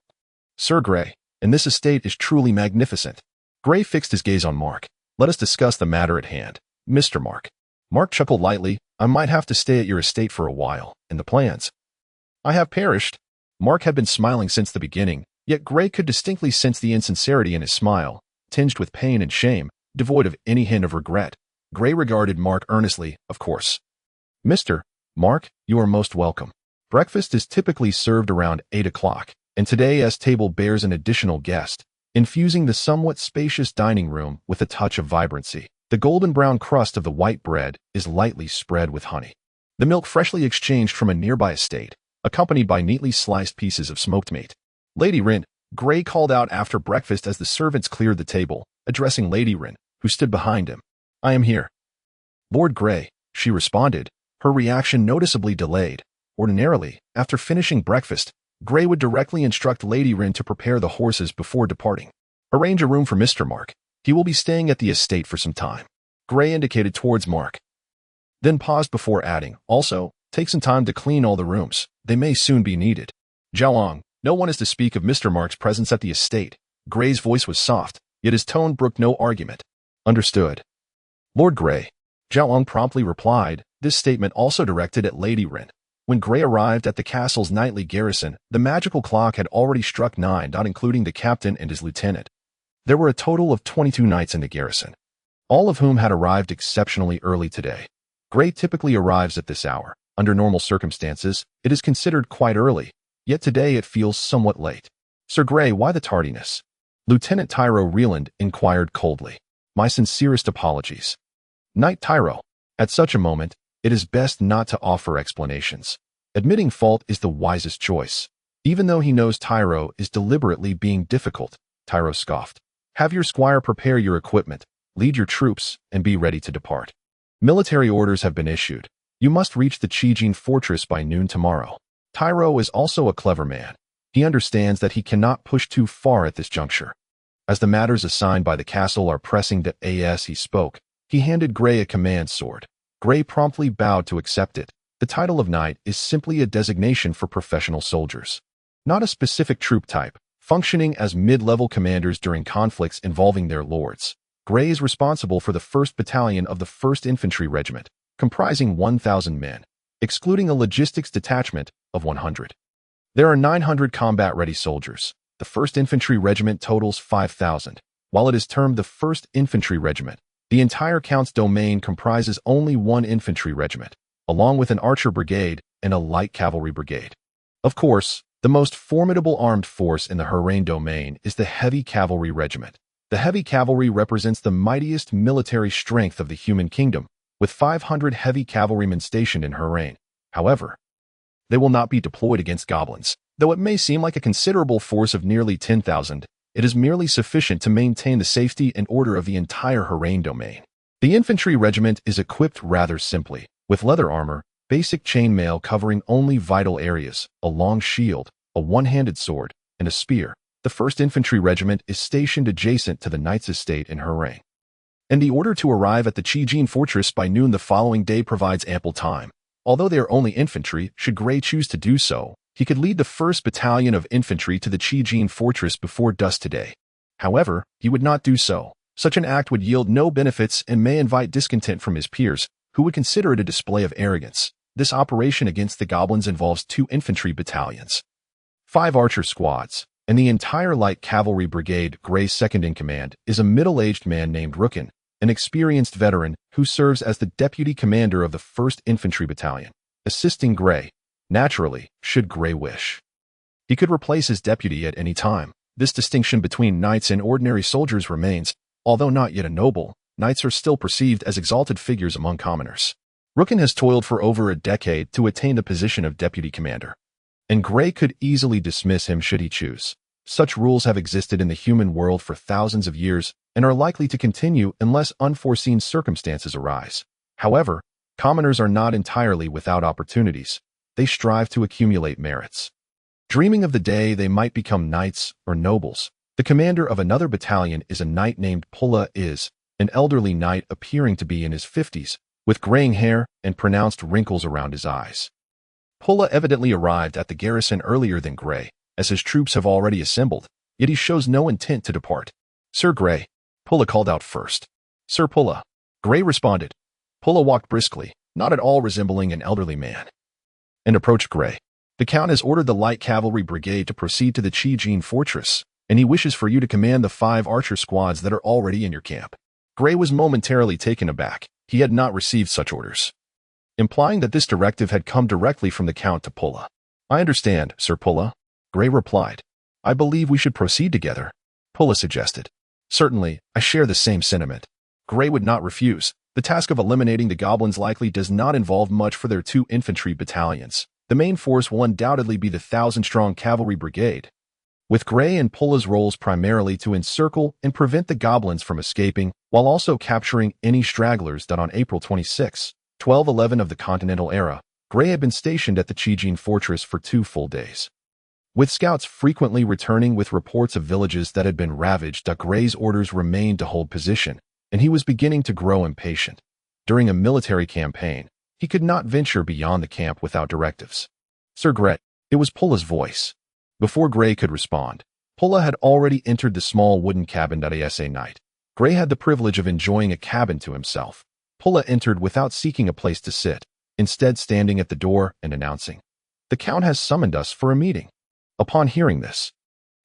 Sir Grey, and this estate is truly magnificent." Grey fixed his gaze on Mark. "Let us discuss the matter at hand, Mr. Mark." Mark chuckled lightly. "I might have to stay at your estate for a while, and the plans I have perished." Mark had been smiling since the beginning, yet Grey could distinctly sense the insincerity in his smile, tinged with pain and shame, devoid of any hint of regret. Grey regarded Mark earnestly. "Of course, Mr. Mark, you are most welcome. Breakfast is typically served around 8 o'clock, and today's table bears an additional guest, infusing the somewhat spacious dining room with a touch of vibrancy. The golden brown crust of the white bread is lightly spread with honey. The milk freshly exchanged from a nearby estate, accompanied by neatly sliced pieces of smoked meat." "Lady Rin," Grey called out after breakfast as the servants cleared the table, addressing Lady Rin, who stood behind him. "I am here." "Lord Grey," she responded, her reaction noticeably delayed. Ordinarily, after finishing breakfast, Grey would directly instruct Lady Rin to prepare the horses before departing. "Arrange a room for Mr. Mark. He will be staying at the estate for some time." Gray indicated towards Mark, then paused before adding, also, take some time to clean all the rooms. They may soon be needed. Zhaoang, no one is to speak of Mr. Mark's presence at the estate. Gray's voice was soft, yet his tone brooked no argument. Understood. Lord Gray. Zhaoang promptly replied, this statement also directed at Lady Rin. When Gray arrived at the castle's nightly garrison, the magical clock had already struck 9, not including the captain and his lieutenant. There were a total of 22 knights in the garrison, all of whom had arrived exceptionally early today. Gray typically arrives at this hour. Under normal circumstances, it is considered quite early, yet today it feels somewhat late. Sir Gray, why the tardiness? Lieutenant Tyro Harland inquired coldly. My sincerest apologies. Knight Tyro. At such a moment, it is best not to offer explanations. Admitting fault is the wisest choice. Even though he knows Tyro is deliberately being difficult, Tyro scoffed. Have your squire prepare your equipment, lead your troops, and be ready to depart. Military orders have been issued. You must reach the Qijin fortress by noon tomorrow. Tyro is also a clever man. He understands that he cannot push too far at this juncture. As the matters assigned by the castle are pressing as he spoke, he handed Gray a command sword. Gray promptly bowed to accept it. The title of knight is simply a designation for professional soldiers, not a specific troop type, functioning as mid-level commanders during conflicts involving their lords. Gray is responsible for the 1st Battalion of the 1st Infantry Regiment, comprising 1,000 men, excluding a logistics detachment of 100. There are 900 combat-ready soldiers. The 1st Infantry Regiment totals 5,000. While it is termed the 1st Infantry Regiment, the entire Count's domain comprises only 1 infantry regiment, along with an archer brigade and a light cavalry brigade. Of course, the most formidable armed force in the Harland domain is the heavy cavalry regiment. The heavy cavalry represents the mightiest military strength of the human kingdom, with 500 heavy cavalrymen stationed in Harland. However, they will not be deployed against goblins. Though it may seem like a considerable force of nearly 10,000, it is merely sufficient to maintain the safety and order of the entire Harland domain. The infantry regiment is equipped rather simply, with leather armor, basic chainmail covering only vital areas, a long shield, a one-handed sword, and a spear. The 1st Infantry Regiment is stationed adjacent to the Knight's estate in Harland. And the order to arrive at the Qijin fortress by noon the following day provides ample time. Although they are only infantry, should Gray choose to do so, he could lead the 1st Battalion of Infantry to the Qijin fortress before dusk today. However, he would not do so. Such an act would yield no benefits and may invite discontent from his peers, who would consider it a display of arrogance. This operation against the goblins involves 2 infantry battalions, 5 archer squads, and the entire light cavalry brigade. Gray's second-in-command is a middle-aged man named Rookin, an experienced veteran who serves as the deputy commander of the 1st Infantry Battalion, assisting Gray. Naturally, should Gray wish, he could replace his deputy at any time. This distinction between knights and ordinary soldiers remains. Although not yet a noble, knights are still perceived as exalted figures among commoners. Rookin has toiled for over a decade to attain the position of deputy commander, and Gray could easily dismiss him should he choose. Such rules have existed in the human world for thousands of years and are likely to continue unless unforeseen circumstances arise. However, commoners are not entirely without opportunities. They strive to accumulate merits, dreaming of the day they might become knights or nobles. The commander of another battalion is a knight named Pulla, an elderly knight appearing to be in his 50s, with graying hair and pronounced wrinkles around his eyes. Pulla evidently arrived at the garrison earlier than Gray, as his troops have already assembled, yet he shows no intent to depart. Sir Gray, Pulla called out first. Sir Pulla. Gray responded. Pulla walked briskly, not at all resembling an elderly man, and approached Gray. The Count has ordered the light cavalry brigade to proceed to the Qijin fortress, and he wishes for you to command the 5 archer squads that are already in your camp. Gray was momentarily taken aback. He had not received such orders, implying that this directive had come directly from the Count to Pulla. I understand, Sir Pulla. Gray replied. I believe we should proceed together, Pulla suggested. Certainly, I share the same sentiment. Gray would not refuse. The task of eliminating the goblins likely does not involve much for their 2 infantry battalions. The main force will undoubtedly be the 1,000-strong cavalry brigade, with Gray and Pulla's roles primarily to encircle and prevent the goblins from escaping, while also capturing any stragglers that on April 26, 1211 of the Continental Era, Gray had been stationed at the Qijin fortress for 2 full days. With scouts frequently returning with reports of villages that had been ravaged, Gray's orders remained to hold position. and he was beginning to grow impatient. During a military campaign, he could not venture beyond the camp without directives. "Sir Gret," it was Pulla's voice. Before Gray could respond, Pulla had already entered the small wooden cabin that a night. Gray had the privilege of enjoying a cabin to himself. Pulla entered without seeking a place to sit, instead standing at the door and announcing, "The Count has summoned us for a meeting." Upon hearing this,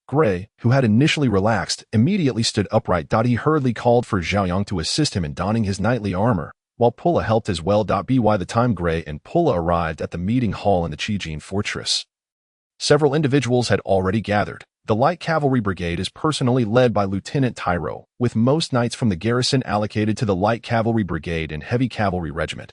Gray, who had initially relaxed, immediately stood upright. He hurriedly called for Zhao Yang to assist him in donning his knightly armor, while Pulla helped as well. By the time Gray and Pulla arrived at the meeting hall in the Qijin fortress, several individuals had already gathered. The light cavalry brigade is personally led by Lieutenant Tyro, with most knights from the garrison allocated to the light cavalry brigade and heavy cavalry regiment.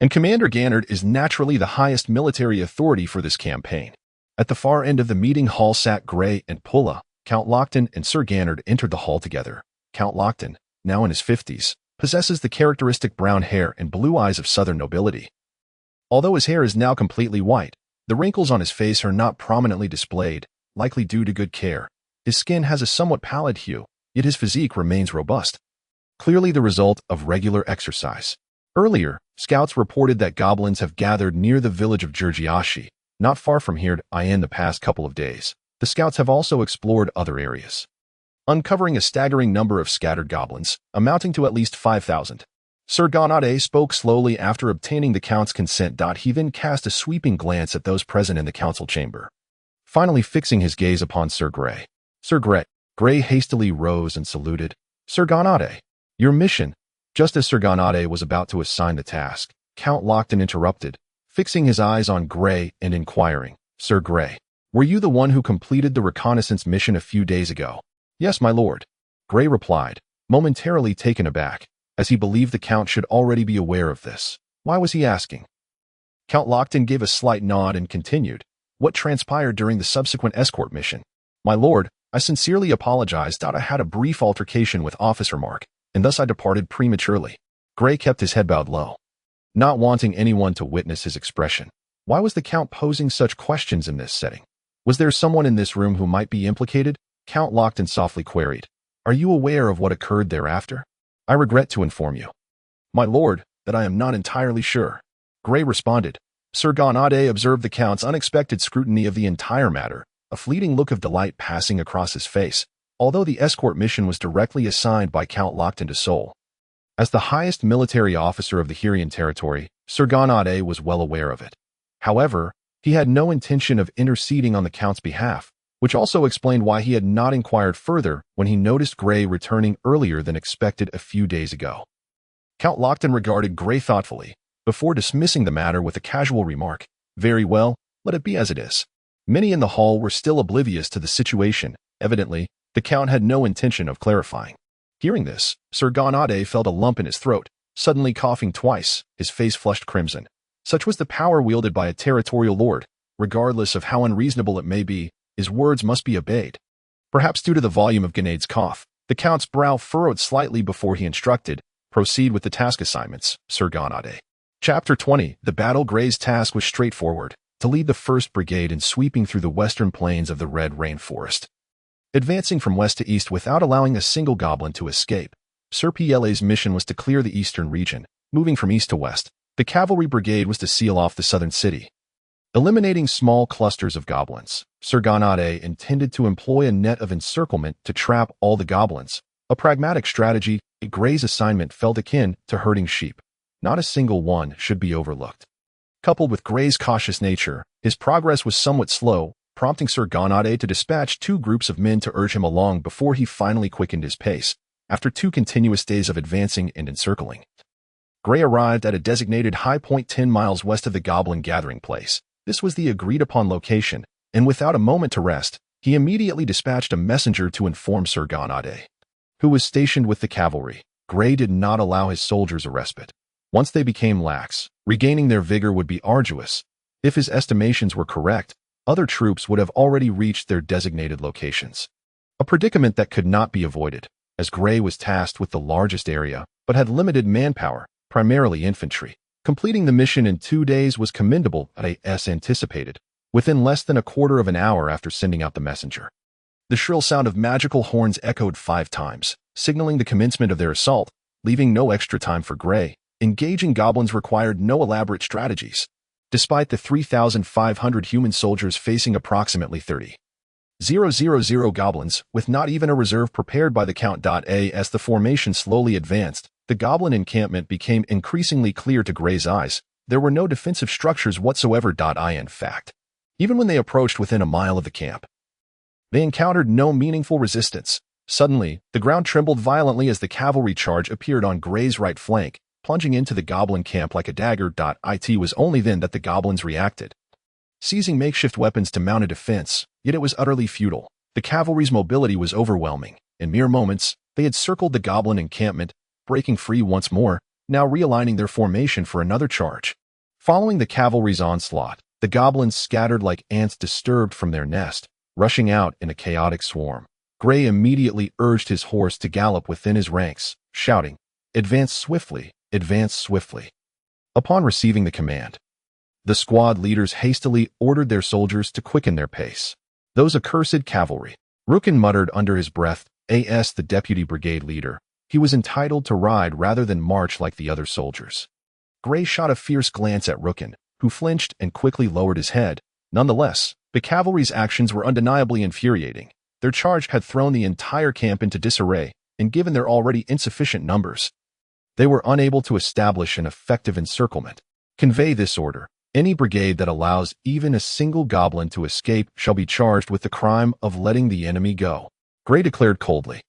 And Commander Gannard is naturally the highest military authority for this campaign. At the far end of the meeting hall sat Gray and Pulla. Count Lockton and Sir Gannard entered the hall together. Count Lockton, now in his 50s, possesses the characteristic brown hair and blue eyes of southern nobility. Although his hair is now completely white, the wrinkles on his face are not prominently displayed, likely due to good care. His skin has a somewhat pallid hue, yet his physique remains robust, clearly the result of regular exercise. Earlier, scouts reported that goblins have gathered near the village of Jurjiashi, not far from here. In the past couple of days, the scouts have also explored other areas, uncovering a staggering number of scattered goblins, amounting to at least 5,000. Sir Gannard spoke slowly after obtaining the Count's consent. He then cast a sweeping glance at those present in the council chamber, finally fixing his gaze upon Sir Gray. "Sir Gret." Gray hastily rose and saluted. "Sir Gannard, your mission." Just as Sir Gannard was about to assign the task, Count Lockton interrupted, fixing his eyes on Gray and inquiring, "Sir Gray, were you the one who completed the reconnaissance mission a few days ago?" "Yes, my lord," Gray replied, momentarily taken aback, as he believed the Count should already be aware of this. Why was he asking? Count Lockton gave a slight nod and continued, "What transpired during the subsequent escort mission?" "My lord, I sincerely apologize. I had a brief altercation with Officer Mark, and thus I departed prematurely." Gray kept his head bowed low, not wanting anyone to witness his expression. Why was the Count posing such questions in this setting? Was there someone in this room who might be implicated? Count Lockton softly queried, "Are you aware of what occurred thereafter?" "I regret to inform you, my lord, that I am not entirely sure," Gray responded. Sir Gannard observed the Count's unexpected scrutiny of the entire matter, a fleeting look of delight passing across his face, although the escort mission was directly assigned by Count Lockton to Seoul. As the highest military officer of the Hurrian territory, Sir Gannard was well aware of it. However, he had no intention of interceding on the Count's behalf, which also explained why he had not inquired further when he noticed Gray returning earlier than expected a few days ago. Count Lockton regarded Gray thoughtfully, before dismissing the matter with a casual remark, "Very well, let it be as it is." Many in the hall were still oblivious to the situation. Evidently, the Count had no intention of clarifying. Hearing this, Sir Gannard felt a lump in his throat, suddenly coughing twice, his face flushed crimson. Such was the power wielded by a territorial lord. Regardless of how unreasonable it may be, his words must be obeyed. Perhaps due to the volume of Gannard's cough, the Count's brow furrowed slightly before he instructed, "Proceed with the task assignments, Sir Gannard." Chapter 20. The battle. Gray's task was straightforward, to lead the 1st Brigade in sweeping through the western plains of the Red Rainforest, advancing from west to east without allowing a single goblin to escape. Sir Pele's mission was to clear the eastern region. Moving from east to west, the cavalry brigade was to seal off the southern city, eliminating small clusters of goblins. Sir Gannard intended to employ a net of encirclement to trap all the goblins, a pragmatic strategy. Gray's assignment felt akin to herding sheep. Not a single one should be overlooked. Coupled with Gray's cautious nature, his progress was somewhat slow, prompting Sir Gannard to dispatch 2 groups of men to urge him along before he finally quickened his pace, after 2 continuous days of advancing and encircling. Gray arrived at a designated high point 10 miles west of the goblin gathering place. This was the agreed-upon location, and without a moment to rest, he immediately dispatched a messenger to inform Sir Gannard, who was stationed with the cavalry. Gray did not allow his soldiers a respite. Once they became lax, regaining their vigor would be arduous. If his estimations were correct, other troops would have already reached their designated locations. A predicament that could not be avoided, as Gray was tasked with the largest area, but had limited manpower, primarily infantry. Completing the mission in 2 days was commendable as anticipated, within less than a quarter of an hour after sending out the messenger. The shrill sound of magical horns echoed 5 times, signaling the commencement of their assault. leaving no extra time for Gray. Engaging goblins required no elaborate strategies. Despite the 3,500 human soldiers facing approximately 30,000 goblins, with not even a reserve prepared by the Count. As the formation slowly advanced, the goblin encampment became increasingly clear to Gray's eyes. There were no defensive structures whatsoever. In fact, even when they approached within a mile of the camp, they encountered no meaningful resistance. Suddenly, the ground trembled violently as the cavalry charge appeared on Gray's right flank, plunging into the goblin camp like a dagger. It was only then that the goblins reacted, seizing makeshift weapons to mount a defense, yet it was utterly futile. The cavalry's mobility was overwhelming. In mere moments, they had circled the goblin encampment, breaking free once more, now realigning their formation for another charge. Following the cavalry's onslaught, the goblins scattered like ants disturbed from their nest, rushing out in a chaotic swarm. Gray immediately urged his horse to gallop within his ranks, shouting, "Advance swiftly, advance swiftly." Upon receiving the command, the squad leaders hastily ordered their soldiers to quicken their pace. "Those accursed cavalry," Rukin muttered under his breath. As the deputy brigade leader, he was entitled to ride rather than march like the other soldiers. Gray shot a fierce glance at Rukin, who flinched and quickly lowered his head. Nonetheless, the cavalry's actions were undeniably infuriating. Their charge had thrown the entire camp into disarray, and given their already insufficient numbers, they were unable to establish an effective encirclement. "Convey this order. Any brigade that allows even a single goblin to escape shall be charged with the crime of letting the enemy go," Gray declared coldly.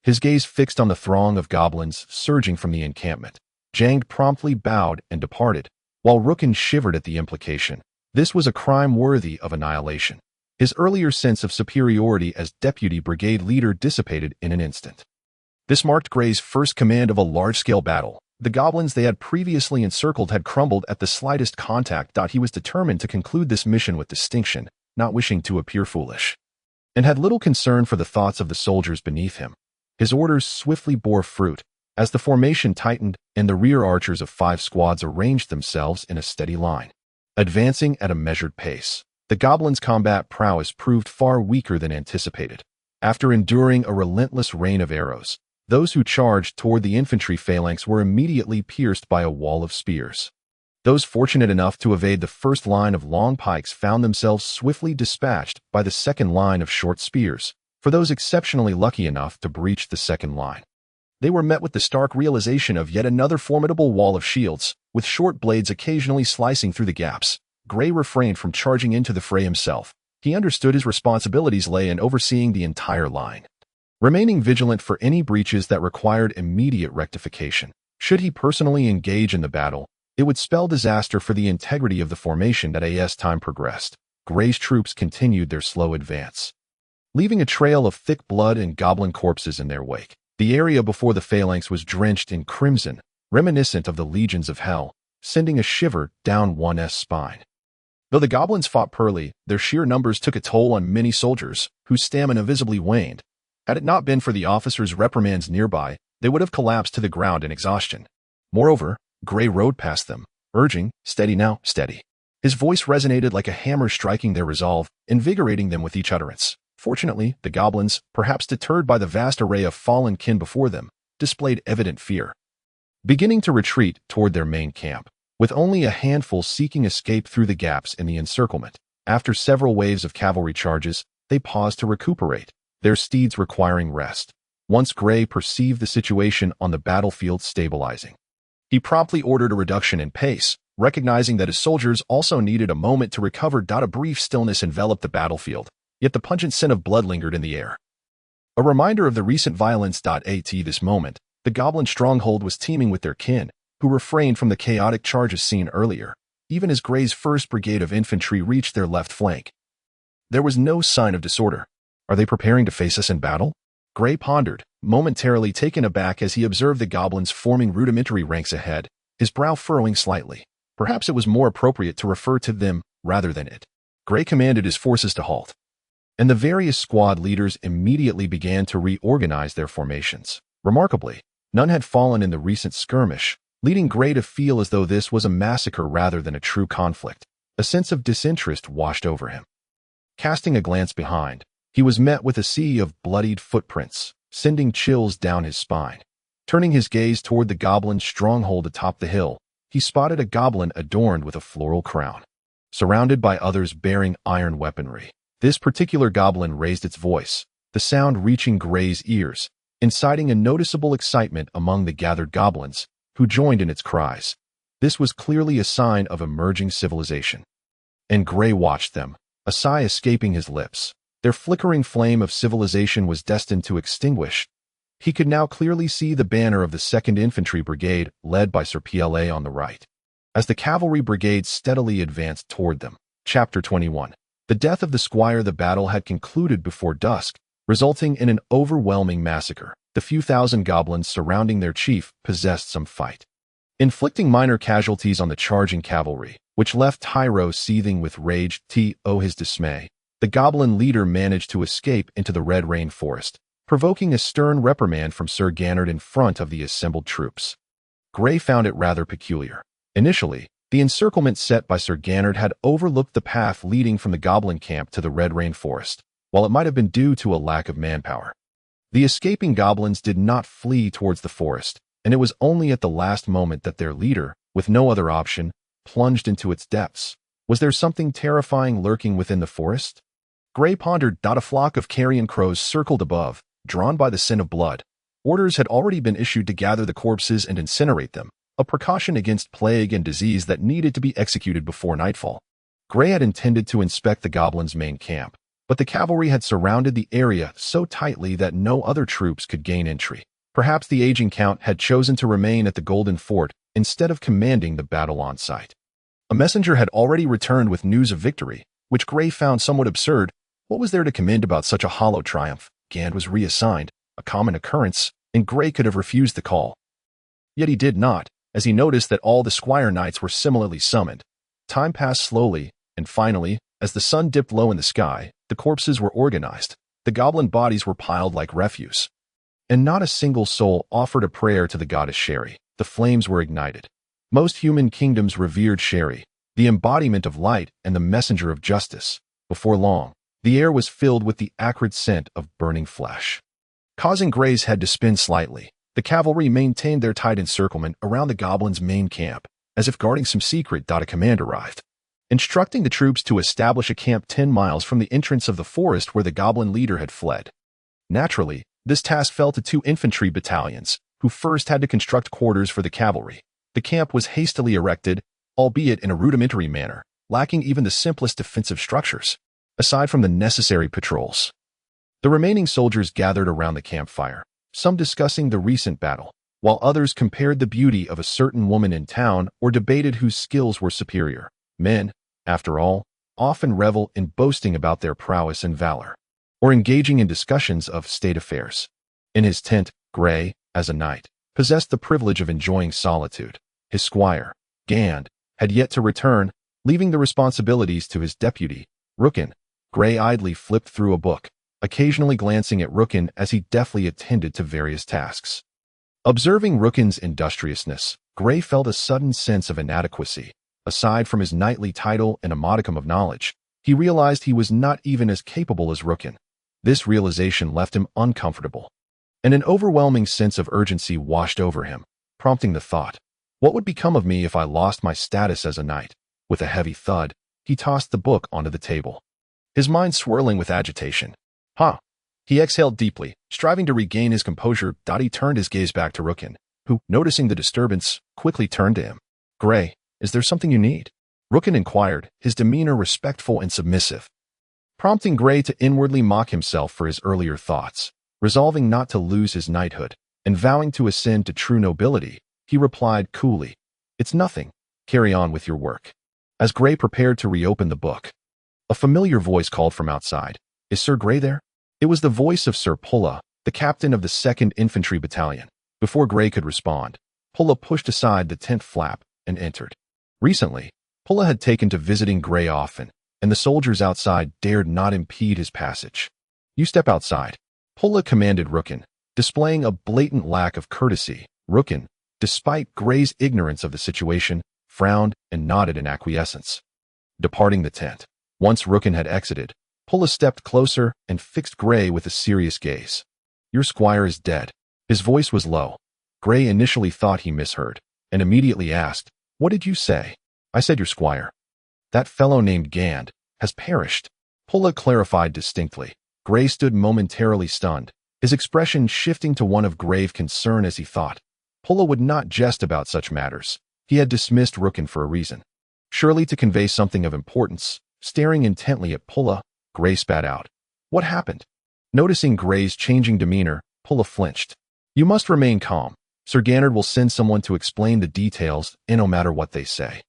His gaze fixed on the throng of goblins surging from the encampment. Jangd promptly bowed and departed, while Rukin shivered at the implication. This was a crime worthy of annihilation. His earlier sense of superiority as deputy brigade leader dissipated in an instant. This marked Gray's first command of a large-scale battle. The goblins they had previously encircled had crumbled at the slightest contact. He was determined to conclude this mission with distinction, not wishing to appear foolish, and had little concern for the thoughts of the soldiers beneath him. His orders swiftly bore fruit, as the formation tightened and the rear archers of 5 squads arranged themselves in a steady line, advancing at a measured pace. The goblins' combat prowess proved far weaker than anticipated. After enduring a relentless rain of arrows, those who charged toward the infantry phalanx were immediately pierced by a wall of spears. Those fortunate enough to evade the first line of long pikes found themselves swiftly dispatched by the second line of short spears. For those exceptionally lucky enough to breach the second line, they were met with the stark realization of yet another formidable wall of shields, with short blades occasionally slicing through the gaps. Gray refrained from charging into the fray himself. He understood his responsibilities lay in overseeing the entire line, remaining vigilant for any breaches that required immediate rectification. Should he personally engage in the battle, it would spell disaster for the integrity of the formation. As time progressed, Gray's troops continued their slow advance, leaving a trail of thick blood and goblin corpses in their wake. The area before the phalanx was drenched in crimson, reminiscent of the legions of hell, sending a shiver down one's spine. Though the goblins fought poorly, their sheer numbers took a toll on many soldiers, whose stamina visibly waned. Had it not been for the officers' reprimands nearby, they would have collapsed to the ground in exhaustion. Moreover, Gray rode past them, urging, "Steady now, steady." His voice resonated like a hammer striking their resolve, invigorating them with each utterance. Fortunately, the goblins, perhaps deterred by the vast array of fallen kin before them, displayed evident fear, beginning to retreat toward their main camp, with only a handful seeking escape through the gaps in the encirclement. After several waves of cavalry charges, they paused to recuperate, their steeds requiring rest. Once Gray perceived the situation on the battlefield stabilizing, he promptly ordered a reduction in pace, recognizing that his soldiers also needed a moment to recover. A brief stillness enveloped the battlefield, yet the pungent scent of blood lingered in the air, a reminder of the recent violence. At this moment, the goblin stronghold was teeming with their kin, who refrained from the chaotic charges seen earlier. Even as Gray's first brigade of infantry reached their left flank, there was no sign of disorder. "Are they preparing to face us in battle?" Gray pondered, momentarily taken aback as he observed the goblins forming rudimentary ranks ahead, his brow furrowing slightly. Perhaps it was more appropriate to refer to them rather than it. Gray commanded his forces to halt, and the various squad leaders immediately began to reorganize their formations. Remarkably, none had fallen in the recent skirmish, leading Gray to feel as though this was a massacre rather than a true conflict. A sense of disinterest washed over him. Casting a glance behind, he was met with a sea of bloodied footprints, sending chills down his spine. Turning his gaze toward the goblin's stronghold atop the hill, he spotted a goblin adorned with a floral crown, surrounded by others bearing iron weaponry. This particular goblin raised its voice, the sound reaching Gray's ears, inciting a noticeable excitement among the gathered goblins, who joined in its cries. This was clearly a sign of emerging civilization. And Gray watched them, a sigh escaping his lips. Their flickering flame of civilization was destined to extinguish. He could now clearly see the banner of the 2nd Infantry Brigade, led by Sir Pla on the right, as the cavalry brigade steadily advanced toward them. Chapter 21. The death of the squire. The battle had concluded before dusk, resulting in an overwhelming massacre. The few thousand goblins surrounding their chief possessed some fight, inflicting minor casualties on the charging cavalry, which left Tyro seething with rage. To his dismay, the goblin leader managed to escape into the Red Rain Forest, provoking a stern reprimand from Sir Gannard in front of the assembled troops. Gray found it rather peculiar. Initially, the encirclement set by Sir Gannard had overlooked the path leading from the goblin camp to the Red Rain Forest, while it might have been due to a lack of manpower. The escaping goblins did not flee towards the forest, and it was only at the last moment that their leader, with no other option, plunged into its depths. Was there something terrifying lurking within the forest? Gray pondered. A flock of carrion crows circled above, drawn by the scent of blood. Orders had already been issued to gather the corpses and incinerate them, a precaution against plague and disease that needed to be executed before nightfall. Gray had intended to inspect the goblins' main camp, but the cavalry had surrounded the area so tightly that no other troops could gain entry. Perhaps the aging count had chosen to remain at the Golden Fort instead of commanding the battle on site. A messenger had already returned with news of victory, which Gray found somewhat absurd. What was there to commend about such a hollow triumph? Gand was reassigned, a common occurrence, and Gray could have refused the call. Yet he did not, as he noticed that all the squire knights were similarly summoned. Time passed slowly, and finally, as the sun dipped low in the sky, the corpses were organized. The goblin bodies were piled like refuse, and not a single soul offered a prayer to the goddess Sherry. The flames were ignited. Most human kingdoms revered Sherry, the embodiment of light and the messenger of justice. Before long, the air was filled with the acrid scent of burning flesh, causing Gray's head to spin slightly. The cavalry maintained their tight encirclement around the goblins' main camp, as if guarding some secret. A command arrived, instructing the troops to establish a camp 10 miles from the entrance of the forest where the goblin leader had fled. Naturally, this task fell to 2 infantry battalions, who first had to construct quarters for the cavalry. The camp was hastily erected, albeit in a rudimentary manner, lacking even the simplest defensive structures, aside from the necessary patrols. The remaining soldiers gathered around the campfire, some discussing the recent battle, while others compared the beauty of a certain woman in town or debated whose skills were superior. Men, after all, often revel in boasting about their prowess and valor, or engaging in discussions of state affairs. In his tent, Gray, as a knight, possessed the privilege of enjoying solitude. His squire, Gand, had yet to return, leaving the responsibilities to his deputy, Rookin. Gray idly flipped through a book, occasionally glancing at Rookin as he deftly attended to various tasks. Observing Rookin's industriousness, Gray felt a sudden sense of inadequacy. Aside from his knightly title and a modicum of knowledge, he realized he was not even as capable as Rookin. This realization left him uncomfortable, and an overwhelming sense of urgency washed over him, prompting the thought, what would become of me if I lost my status as a knight? With a heavy thud, he tossed the book onto the table, his mind swirling with agitation. He exhaled deeply, striving to regain his composure. He turned his gaze back to Rookin, who, noticing the disturbance, quickly turned to him. Gray, is there something you need? Rookin inquired, his demeanor respectful and submissive, prompting Gray to inwardly mock himself for his earlier thoughts. Resolving not to lose his knighthood, and vowing to ascend to true nobility, he replied coolly, It's nothing. Carry on with your work. As Gray prepared to reopen the book, a familiar voice called from outside. Is Sir Gray there? It was the voice of Sir Pulla, the captain of the 2nd Infantry Battalion. Before Gray could respond, Pulla pushed aside the tent flap and entered. Recently, Pulla had taken to visiting Gray often, and the soldiers outside dared not impede his passage. You step outside, Pulla commanded Rookin, displaying a blatant lack of courtesy. Rookin, despite Gray's ignorance of the situation, frowned and nodded in acquiescence. Departing the tent, once Rookin had exited, Pulla stepped closer and fixed Gray with a serious gaze. Your squire is dead. His voice was low. Gray initially thought he misheard, and immediately asked, "What did you say?" "I said your squire." "That fellow named Gand has perished," Pulla clarified distinctly. Gray stood momentarily stunned, his expression shifting to one of grave concern as he thought. Pulla would not jest about such matters. He had dismissed Rookin for a reason. Surely to convey something of importance. Staring intently at Pulla, Gray spat out, "What happened?" Noticing Gray's changing demeanor, Pulla flinched. "You must remain calm. Sir Gannard will send someone to explain the details, and no matter what they say.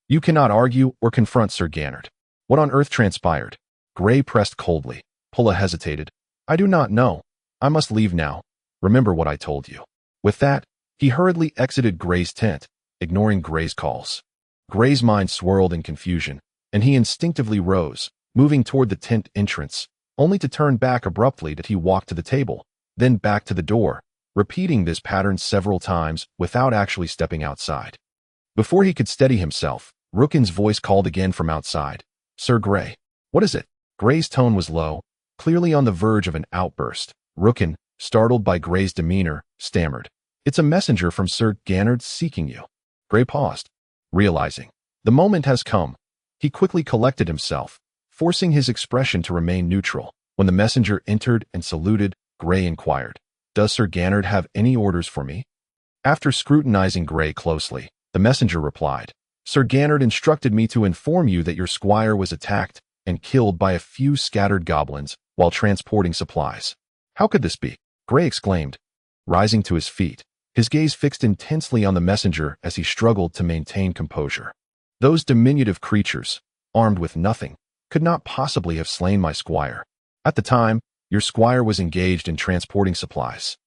You cannot argue or confront Sir Gannard." "What on earth transpired?" Gray pressed coldly. Pulla hesitated. "I do not know. I must leave now. Remember what I told you." With that, he hurriedly exited Gray's tent, ignoring Gray's calls. Gray's mind swirled in confusion, and he instinctively rose, moving toward the tent entrance, only to turn back abruptly as he walked to the table, then back to the door, repeating this pattern several times without actually stepping outside. Before he could steady himself, Rookin's voice called again from outside. "Sir Gray." "What is it?" Gray's tone was low, clearly on the verge of an outburst. Rookin, startled by Gray's demeanor, stammered, "It's a messenger from Sir Gannard seeking you." Gray paused, realizing the moment has come. He quickly collected himself, forcing his expression to remain neutral. When the messenger entered and saluted, Gray inquired, "Does Sir Gannard have any orders for me?" After scrutinizing Gray closely, the messenger replied, "Sir Gannard instructed me to inform you that your squire was attacked and killed by a few scattered goblins while transporting supplies." "How could this be?" Gray exclaimed, rising to his feet, his gaze fixed intensely on the messenger as he struggled to maintain composure. "Those diminutive creatures, armed with nothing, could not possibly have slain my squire. At the time, your squire was engaged in transporting supplies.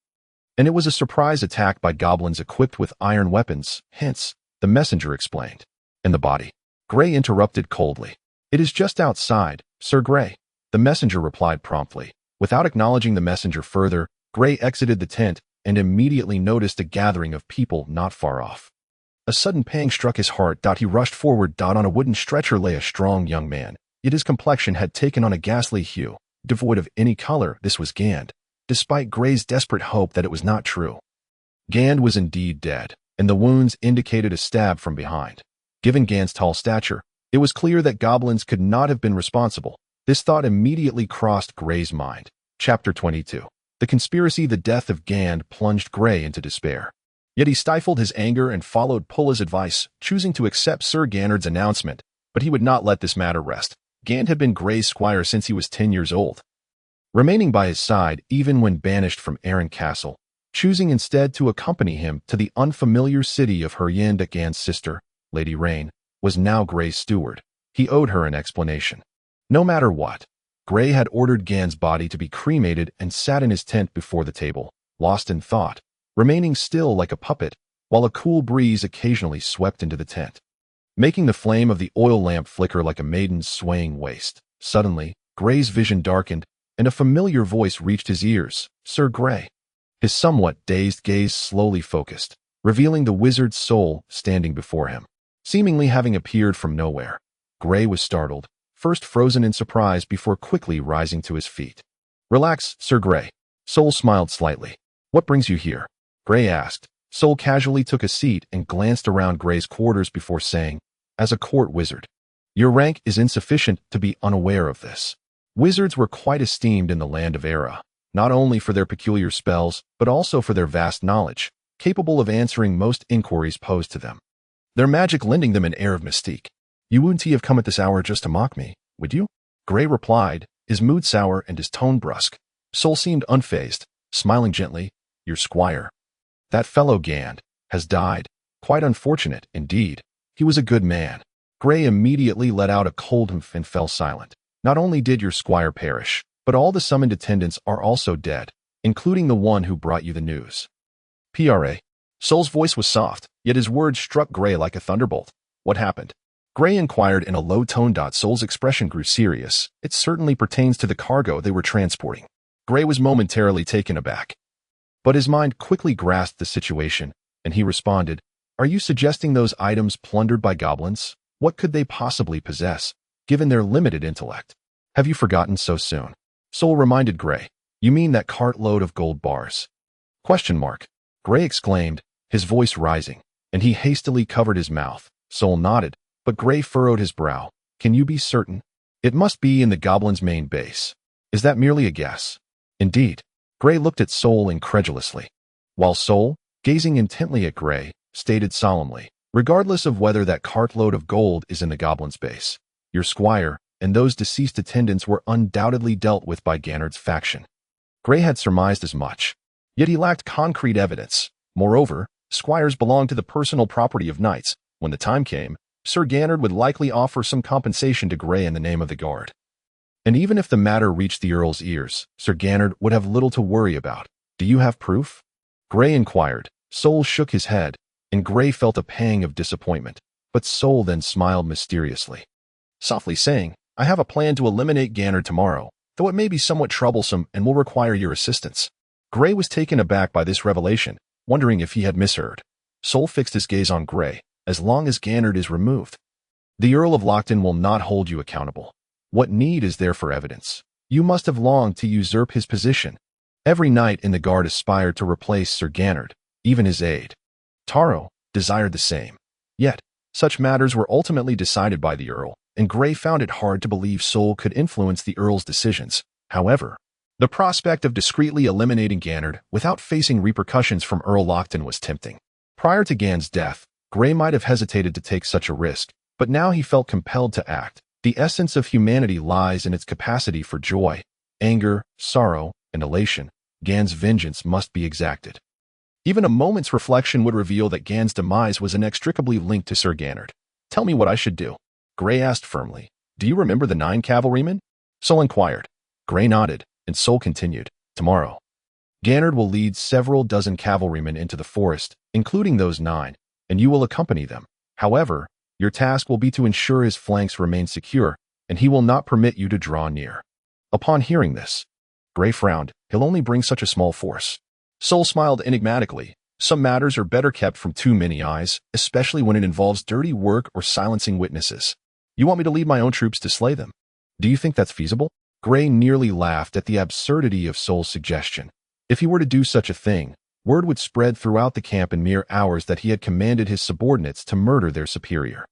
And it was a surprise attack by goblins equipped with iron weapons, hence, the messenger explained. And the body?" Gray interrupted coldly. "It is just outside, Sir Gray," the messenger replied promptly. Without acknowledging the messenger further, Gray exited the tent and immediately noticed a gathering of people not far off. A sudden pang struck his heart. He rushed forward. On a wooden stretcher lay a strong young man, yet his complexion had taken on a ghastly hue. Devoid of any color, this was Gand, despite Gray's desperate hope that it was not true. Gand was indeed dead, and the wounds indicated a stab from behind. Given Gand's tall stature, it was clear that goblins could not have been responsible. This thought immediately crossed Gray's mind. Chapter 22. The conspiracy. The death of Gand plunged Gray into despair. Yet he stifled his anger and followed Pulla's advice, choosing to accept Sir Gannard's announcement. But he would not let this matter rest. Gand had been Gray's squire since he was 10 years old, remaining by his side even when banished from Arran Castle, choosing instead to accompany him to the unfamiliar city of Harland. Gand's sister, Lady Rain, was now Gray's steward. He owed her an explanation. No matter what, Gray had ordered Gand's body to be cremated and sat in his tent before the table, lost in thought, remaining still like a puppet, while a cool breeze occasionally swept into the tent, making the flame of the oil lamp flicker like a maiden's swaying waist. Suddenly, Gray's vision darkened, and a familiar voice reached his ears. "Sir Gray." His somewhat dazed gaze slowly focused, revealing the wizard's soul standing before him, seemingly having appeared from nowhere. Gray was startled, first frozen in surprise before quickly rising to his feet. "Relax, Sir Gray." Soul smiled slightly. "What brings you here?" Gray asked. Soul casually took a seat and glanced around Gray's quarters before saying, "As a court wizard. Your rank is insufficient to be unaware of this." Wizards were quite esteemed in the land of Era, not only for their peculiar spells, but also for their vast knowledge, capable of answering most inquiries posed to them, their magic lending them an air of mystique. "You wouldn't have come at this hour just to mock me, would you?" Gray replied, his mood sour and his tone brusque. Soul seemed unfazed, smiling gently. "Your squire, that fellow Gand, has died. Quite unfortunate, indeed. He was a good man." Gray immediately let out a cold humph and fell silent. "Not only did your squire perish, but all the summoned attendants are also dead, including the one who brought you the news." "Pra." Soul's voice was soft, yet his words struck Gray like a thunderbolt. "What happened?" Gray inquired in a low tone. Soul's expression grew serious. "It certainly pertains to the cargo they were transporting." Gray was momentarily taken aback, but his mind quickly grasped the situation, and he responded, "Are you suggesting those items plundered by goblins? What could they possibly possess, given their limited intellect?" "Have you forgotten so soon?" Soul reminded Gray. "You mean that cartload of gold bars?" Question mark. Gray exclaimed, his voice rising, and he hastily covered his mouth. Soul nodded, but Gray furrowed his brow. Can you be certain? It must be in the goblin's main base. Is that merely a guess? Indeed. Gray looked at Soul incredulously, while Soul, gazing intently at Gray, stated solemnly, regardless of whether that cartload of gold is in the goblin's base, your squire and those deceased attendants were undoubtedly dealt with by Gannard's faction. Gray had surmised as much, yet he lacked concrete evidence. Moreover, squires belonged to the personal property of knights. When the time came, Sir Gannard would likely offer some compensation to Gray in the name of the guard. And even if the matter reached the Earl's ears, Sir Gannard would have little to worry about. Do you have proof? Gray inquired. Soul shook his head, and Gray felt a pang of disappointment, but Soul then smiled mysteriously, softly saying, I have a plan to eliminate Gannard tomorrow, though it may be somewhat troublesome and will require your assistance. Gray was taken aback by this revelation, wondering if he had misheard. Soul fixed his gaze on Gray. As long as Gannard is removed, the Earl of Lockton will not hold you accountable. What need is there for evidence? You must have longed to usurp his position. Every knight in the guard aspired to replace Sir Gannard, even his aide. Taro desired the same. Yet, such matters were ultimately decided by the Earl, and Gray found it hard to believe Soul could influence the Earl's decisions. However, the prospect of discreetly eliminating Gannard without facing repercussions from Earl Lockton was tempting. Prior to Gannard's death, Gray might have hesitated to take such a risk, but now he felt compelled to act. The essence of humanity lies in its capacity for joy, anger, sorrow, and elation. Gannard's vengeance must be exacted. Even a moment's reflection would reveal that Gannard's demise was inextricably linked to Sir Gannard. Tell me what I should do, Gray asked firmly. Do you remember the 9 cavalrymen? Soul inquired. Gray nodded, and Soul continued. Tomorrow, Gannard will lead several dozen cavalrymen into the forest, including those 9, and you will accompany them. However, your task will be to ensure his flanks remain secure, and he will not permit you to draw near. Upon hearing this, Gray frowned. He'll only bring such a small force. Soul smiled enigmatically. Some matters are better kept from too many eyes, especially when it involves dirty work or silencing witnesses. You want me to lead my own troops to slay them? Do you think that's feasible? Gray nearly laughed at the absurdity of Soul's suggestion. If he were to do such a thing, word would spread throughout the camp in mere hours that he had commanded his subordinates to murder their superior.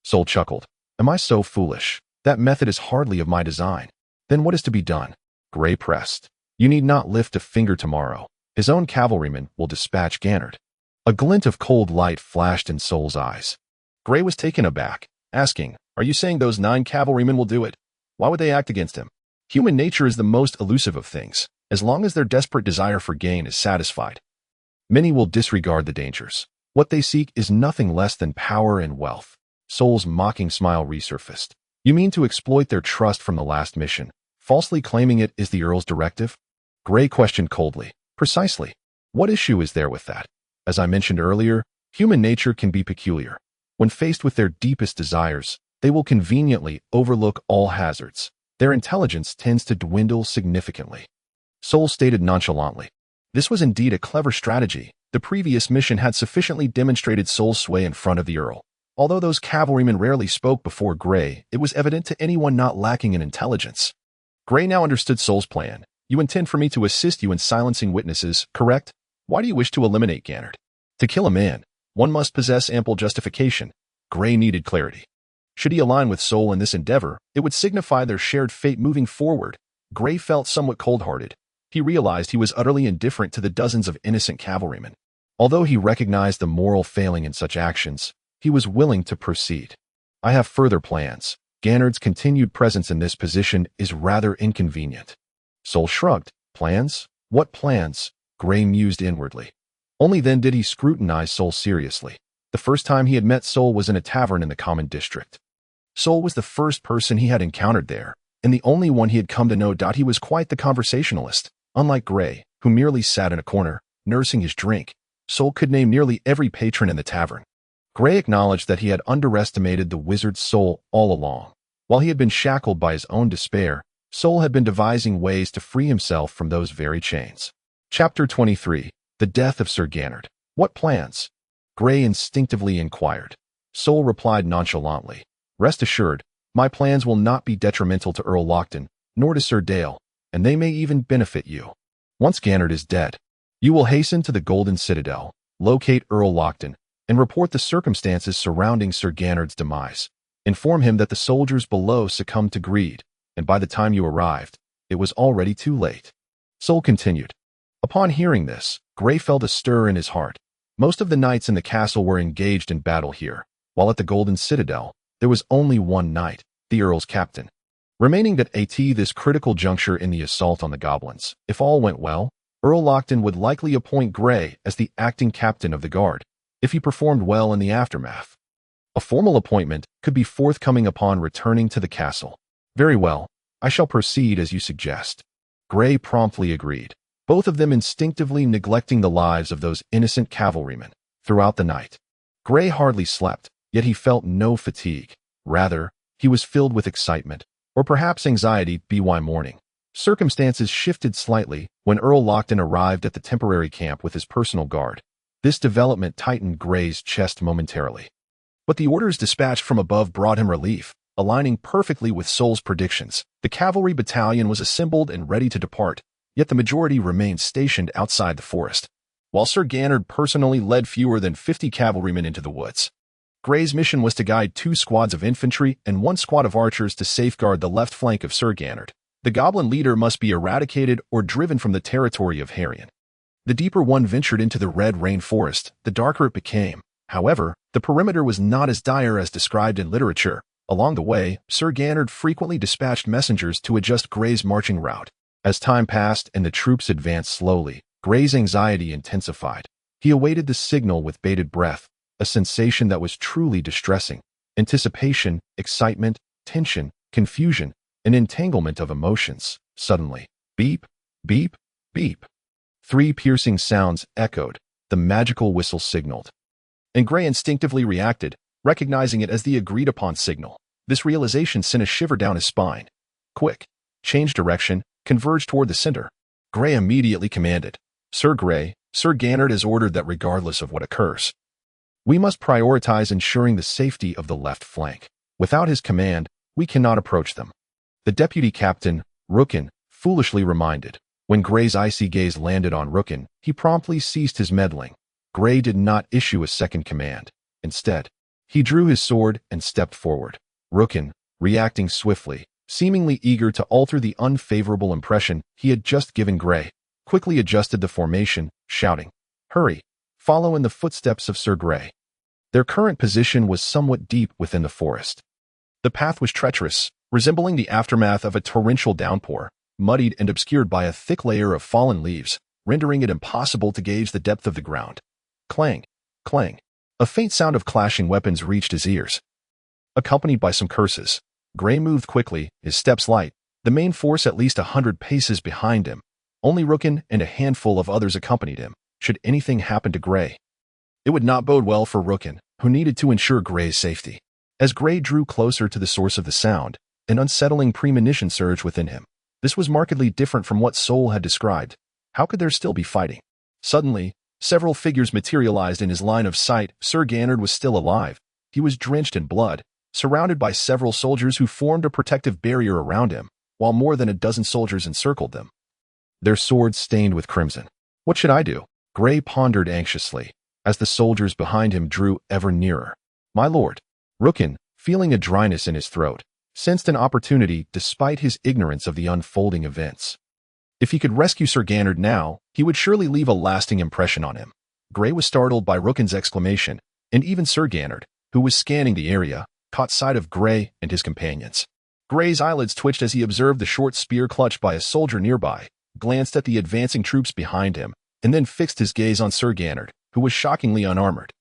Soul chuckled. Am I so foolish? That method is hardly of my design. Then what is to be done? Gray pressed. You need not lift a finger tomorrow. His own cavalrymen will dispatch Gannard. A glint of cold light flashed in Soul's eyes. Gray was taken aback, asking, Are you saying those 9 cavalrymen will do it? Why would they act against him? Human nature is the most elusive of things, as long as their desperate desire for gain is satisfied. Many will disregard the dangers. What they seek is nothing less than power and wealth. Soul's mocking smile resurfaced. You mean to exploit their trust from the last mission, falsely claiming it is the Earl's directive? Gray questioned coldly. Precisely. What issue is there with that? As I mentioned earlier, human nature can be peculiar. When faced with their deepest desires, they will conveniently overlook all hazards. Their intelligence tends to dwindle significantly. Soul stated nonchalantly. This was indeed a clever strategy. The previous mission had sufficiently demonstrated Soul's sway in front of the Earl. Although those cavalrymen rarely spoke before Gray, it was evident to anyone not lacking in intelligence. Gray now understood Soul's plan. You intend for me to assist you in silencing witnesses, correct? Why do you wish to eliminate Gannard? To kill a man, one must possess ample justification. Gray needed clarity. Should he align with Soul in this endeavor, it would signify their shared fate moving forward. Gray felt somewhat cold-hearted. He realized he was utterly indifferent to the dozens of innocent cavalrymen. Although he recognized the moral failing in such actions, he was willing to proceed. I have further plans. Gannard's continued presence in this position is rather inconvenient. Soul shrugged. Plans? What plans? Gray mused inwardly. Only then did he scrutinize Soul seriously. The first time he had met Soul was in a tavern in the common district. Soul was the first person he had encountered there, and the only one he had come to know. He was quite the conversationalist. Unlike Gray, who merely sat in a corner, nursing his drink, Soul could name nearly every patron in the tavern. Gray acknowledged that he had underestimated the wizard's soul all along. While he had been shackled by his own despair, Soul had been devising ways to free himself from those very chains. Chapter 23. The Death of Sir Gannard. What plans? Gray instinctively inquired. Soul replied nonchalantly. Rest assured, my plans will not be detrimental to Earl Lockton, nor to Sir Dale, and they may even benefit you. Once Gannard is dead, you will hasten to the Golden Citadel, Locate Earl Lockton and report the circumstances surrounding Sir Gannard's demise. Inform him that the soldiers below succumbed to greed, and by the time you arrived, it was already too late. Sol continued. Upon hearing this, Gray felt a stir in his heart. Most of the knights in the castle were engaged in battle here, while at the Golden Citadel, there was only one knight, the Earl's captain, remaining at this critical juncture in the assault on the goblins. If all went well, Earl Lockton would likely appoint Gray as the acting captain of the guard, if he performed well in the aftermath. A formal appointment could be forthcoming upon returning to the castle. Very well, I shall proceed as you suggest. Gray promptly agreed, both of them instinctively neglecting the lives of those innocent cavalrymen. Throughout the night, Gray hardly slept, yet he felt no fatigue. Rather, he was filled with excitement, or perhaps anxiety. By morning, circumstances shifted slightly when Earl Lockton arrived at the temporary camp with his personal guard. This development tightened Gray's chest momentarily. But the orders dispatched from above brought him relief, aligning perfectly with Sol's predictions. The cavalry battalion was assembled and ready to depart, yet the majority remained stationed outside the forest, while Sir Gannard personally led fewer than 50 cavalrymen into the woods. Gray's mission was to guide 2 squads of infantry and 1 squad of archers to safeguard the left flank of Sir Gannard. The goblin leader must be eradicated or driven from the territory of Harland. The deeper one ventured into the red rainforest, the darker it became. However, the perimeter was not as dire as described in literature. Along the way, Sir Gannard frequently dispatched messengers to adjust Gray's marching route. As time passed and the troops advanced slowly, Gray's anxiety intensified. He awaited the signal with bated breath, a sensation that was truly distressing. Anticipation, excitement, tension, confusion, an entanglement of emotions. Suddenly, beep, beep, beep. 3 piercing sounds echoed. The magical whistle signaled. And Gray instinctively reacted, recognizing it as the agreed-upon signal. This realization sent a shiver down his spine. Quick, change direction, converge toward the center. Gray immediately commanded, Sir Gray, Sir Gannard has ordered that regardless of what occurs, we must prioritize ensuring the safety of the left flank. Without his command, we cannot approach them. The deputy captain, Rookin, foolishly reminded. When Gray's icy gaze landed on Rookin, he promptly ceased his meddling. Gray did not issue a second command. Instead, he drew his sword and stepped forward. Rookin, reacting swiftly, seemingly eager to alter the unfavorable impression he had just given Gray, quickly adjusted the formation, shouting, Hurry, follow in the footsteps of Sir Gray. Their current position was somewhat deep within the forest. The path was treacherous, resembling the aftermath of a torrential downpour, muddied and obscured by a thick layer of fallen leaves, rendering it impossible to gauge the depth of the ground. Clang, clang. A faint sound of clashing weapons reached his ears, accompanied by some curses. Gray moved quickly, his steps light, the main force at least 100 paces behind him. Only Rookin and a handful of others accompanied him. Should anything happen to Gray, it would not bode well for Rookin, who needed to ensure Gray's safety. As Gray drew closer to the source of the sound, an unsettling premonition surged within him. This was markedly different from what Sol had described. How could there still be fighting? Suddenly, several figures materialized in his line of sight. Sir Gannard was still alive. He was drenched in blood, surrounded by several soldiers who formed a protective barrier around him, while more than a dozen soldiers encircled them, their swords stained with crimson. What should I do? Gray pondered anxiously, as the soldiers behind him drew ever nearer. My lord. Rookin, feeling a dryness in his throat, sensed an opportunity despite his ignorance of the unfolding events. If he could rescue Sir Gannard now, he would surely leave a lasting impression on him. Gray was startled by Rookin's exclamation, and even Sir Gannard, who was scanning the area, caught sight of Gray and his companions. Gray's eyelids twitched as he observed the short spear clutched by a soldier nearby, glanced at the advancing troops behind him, and then fixed his gaze on Sir Gannard, who was shockingly unarmored.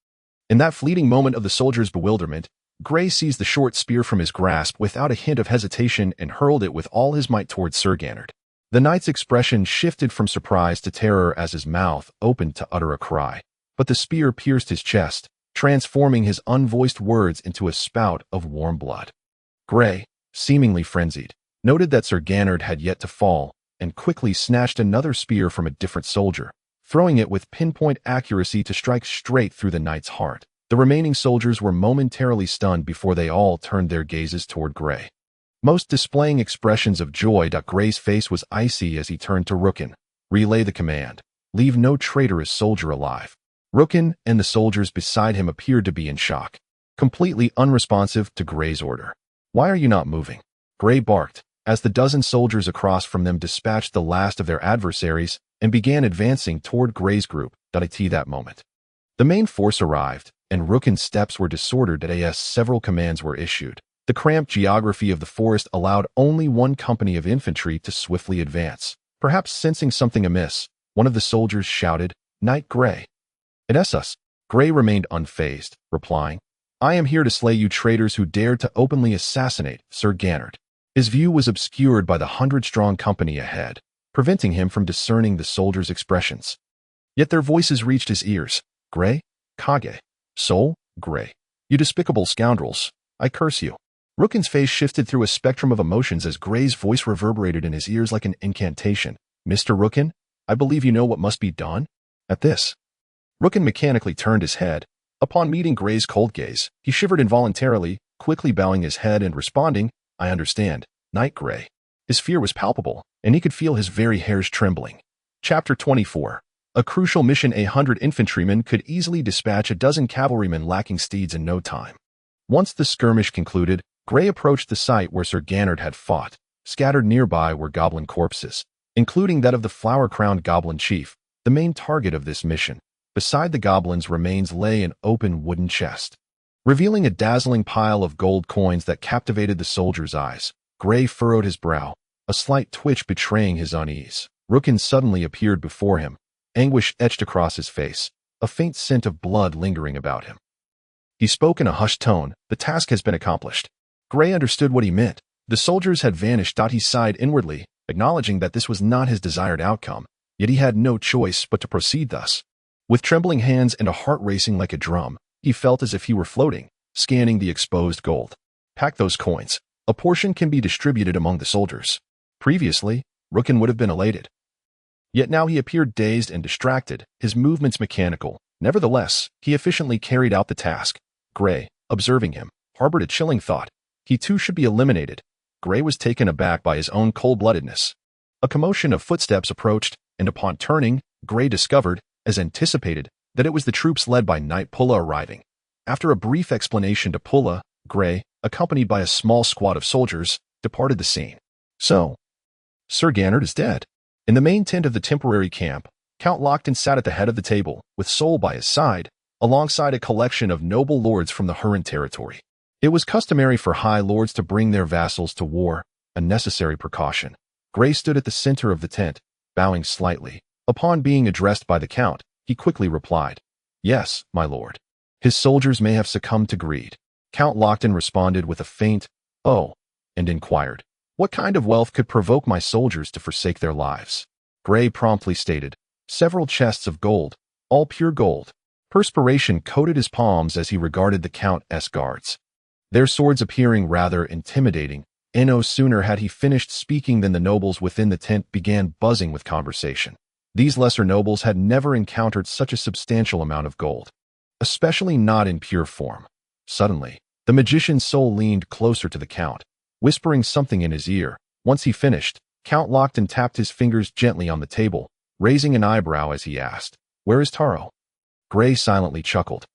In that fleeting moment of the soldier's bewilderment, Gray seized the short spear from his grasp without a hint of hesitation and hurled it with all his might towards Sir Gannard. The knight's expression shifted from surprise to terror as his mouth opened to utter a cry. But the spear pierced his chest, transforming his unvoiced words into a spout of warm blood. Gray, seemingly frenzied, noted that Sir Gannard had yet to fall, and quickly snatched another spear from a different soldier, throwing it with pinpoint accuracy to strike straight through the knight's heart. The remaining soldiers were momentarily stunned before they all turned their gazes toward Gray, most displaying expressions of joy. Gray's face was icy as he turned to Rookin. Relay the command. Leave no traitorous soldier alive. Rookin and the soldiers beside him appeared to be in shock, completely unresponsive to Gray's order. "Why are you not moving?" Gray barked, as the dozen soldiers across from them dispatched the last of their adversaries and began advancing toward Gray's group. At that moment, the main force arrived, and Rookin's steps were disordered as several commands were issued. The cramped geography of the forest allowed only one company of infantry to swiftly advance. Perhaps sensing something amiss, one of the soldiers shouted, "Knight Gray." "It is us." Gray remained unfazed, replying, "I am here to slay you traitors who dared to openly assassinate Sir Gannard." His view was obscured by the 100-strong company ahead, preventing him from discerning the soldiers' expressions. Yet their voices reached his ears. "Gray? Kage? Soul? Gray? You despicable scoundrels! I curse you!" Rookin's face shifted through a spectrum of emotions as Gray's voice reverberated in his ears like an incantation. "Mr. Rookin, I believe you know what must be done?" At this, Rookin mechanically turned his head. Upon meeting Gray's cold gaze, he shivered involuntarily, quickly bowing his head and responding, "I understand, Knight Gray." His fear was palpable, and he could feel his very hairs trembling. Chapter 24. A crucial mission. 100 infantrymen could easily dispatch a dozen cavalrymen lacking steeds in no time. Once the skirmish concluded, Gray approached the site where Sir Gannard had fought. Scattered nearby were goblin corpses, including that of the flower-crowned goblin chief, the main target of this mission. Beside the goblin's remains lay an open wooden chest, revealing a dazzling pile of gold coins that captivated the soldier's eyes. Gray furrowed his brow, a slight twitch betraying his unease. Rookin suddenly appeared before him, anguish etched across his face, a faint scent of blood lingering about him. He spoke in a hushed tone, "The task has been accomplished." Gray understood what he meant. The soldiers had vanished. He sighed inwardly, acknowledging that this was not his desired outcome, yet he had no choice but to proceed thus. With trembling hands and a heart racing like a drum, he felt as if he were floating, scanning the exposed gold. "Pack those coins. A portion can be distributed among the soldiers." Previously, Rookin would have been elated. Yet now he appeared dazed and distracted, his movements mechanical. Nevertheless, he efficiently carried out the task. Gray, observing him, harbored a chilling thought. He too should be eliminated. Gray was taken aback by his own cold-bloodedness. A commotion of footsteps approached, and upon turning, Gray discovered, as anticipated, that it was the troops led by Knight Pulla arriving. After a brief explanation to Pulla, Gray, accompanied by a small squad of soldiers, departed the scene. So, Sir Gannard is dead. In the main tent of the temporary camp, Count Lockton sat at the head of the table, with Soul by his side, alongside a collection of noble lords from the Harland territory. It was customary for high lords to bring their vassals to war, a necessary precaution. Gray stood at the center of the tent, bowing slightly. Upon being addressed by the count, he quickly replied, "Yes, my lord. His soldiers may have succumbed to greed." Count Lockton responded with a faint, "Oh," and inquired, "What kind of wealth could provoke my soldiers to forsake their lives?" Gray promptly stated, "Several chests of gold, all pure gold." Perspiration coated his palms as he regarded the Count's guards, their swords appearing rather intimidating. No sooner had he finished speaking than the nobles within the tent began buzzing with conversation. These lesser nobles had never encountered such a substantial amount of gold, especially not in pure form. Suddenly, the magician's soul leaned closer to the count, whispering something in his ear. Once he finished, Count Lockton tapped his fingers gently on the table, raising an eyebrow as he asked, "Where is Taro?" Gray silently chuckled,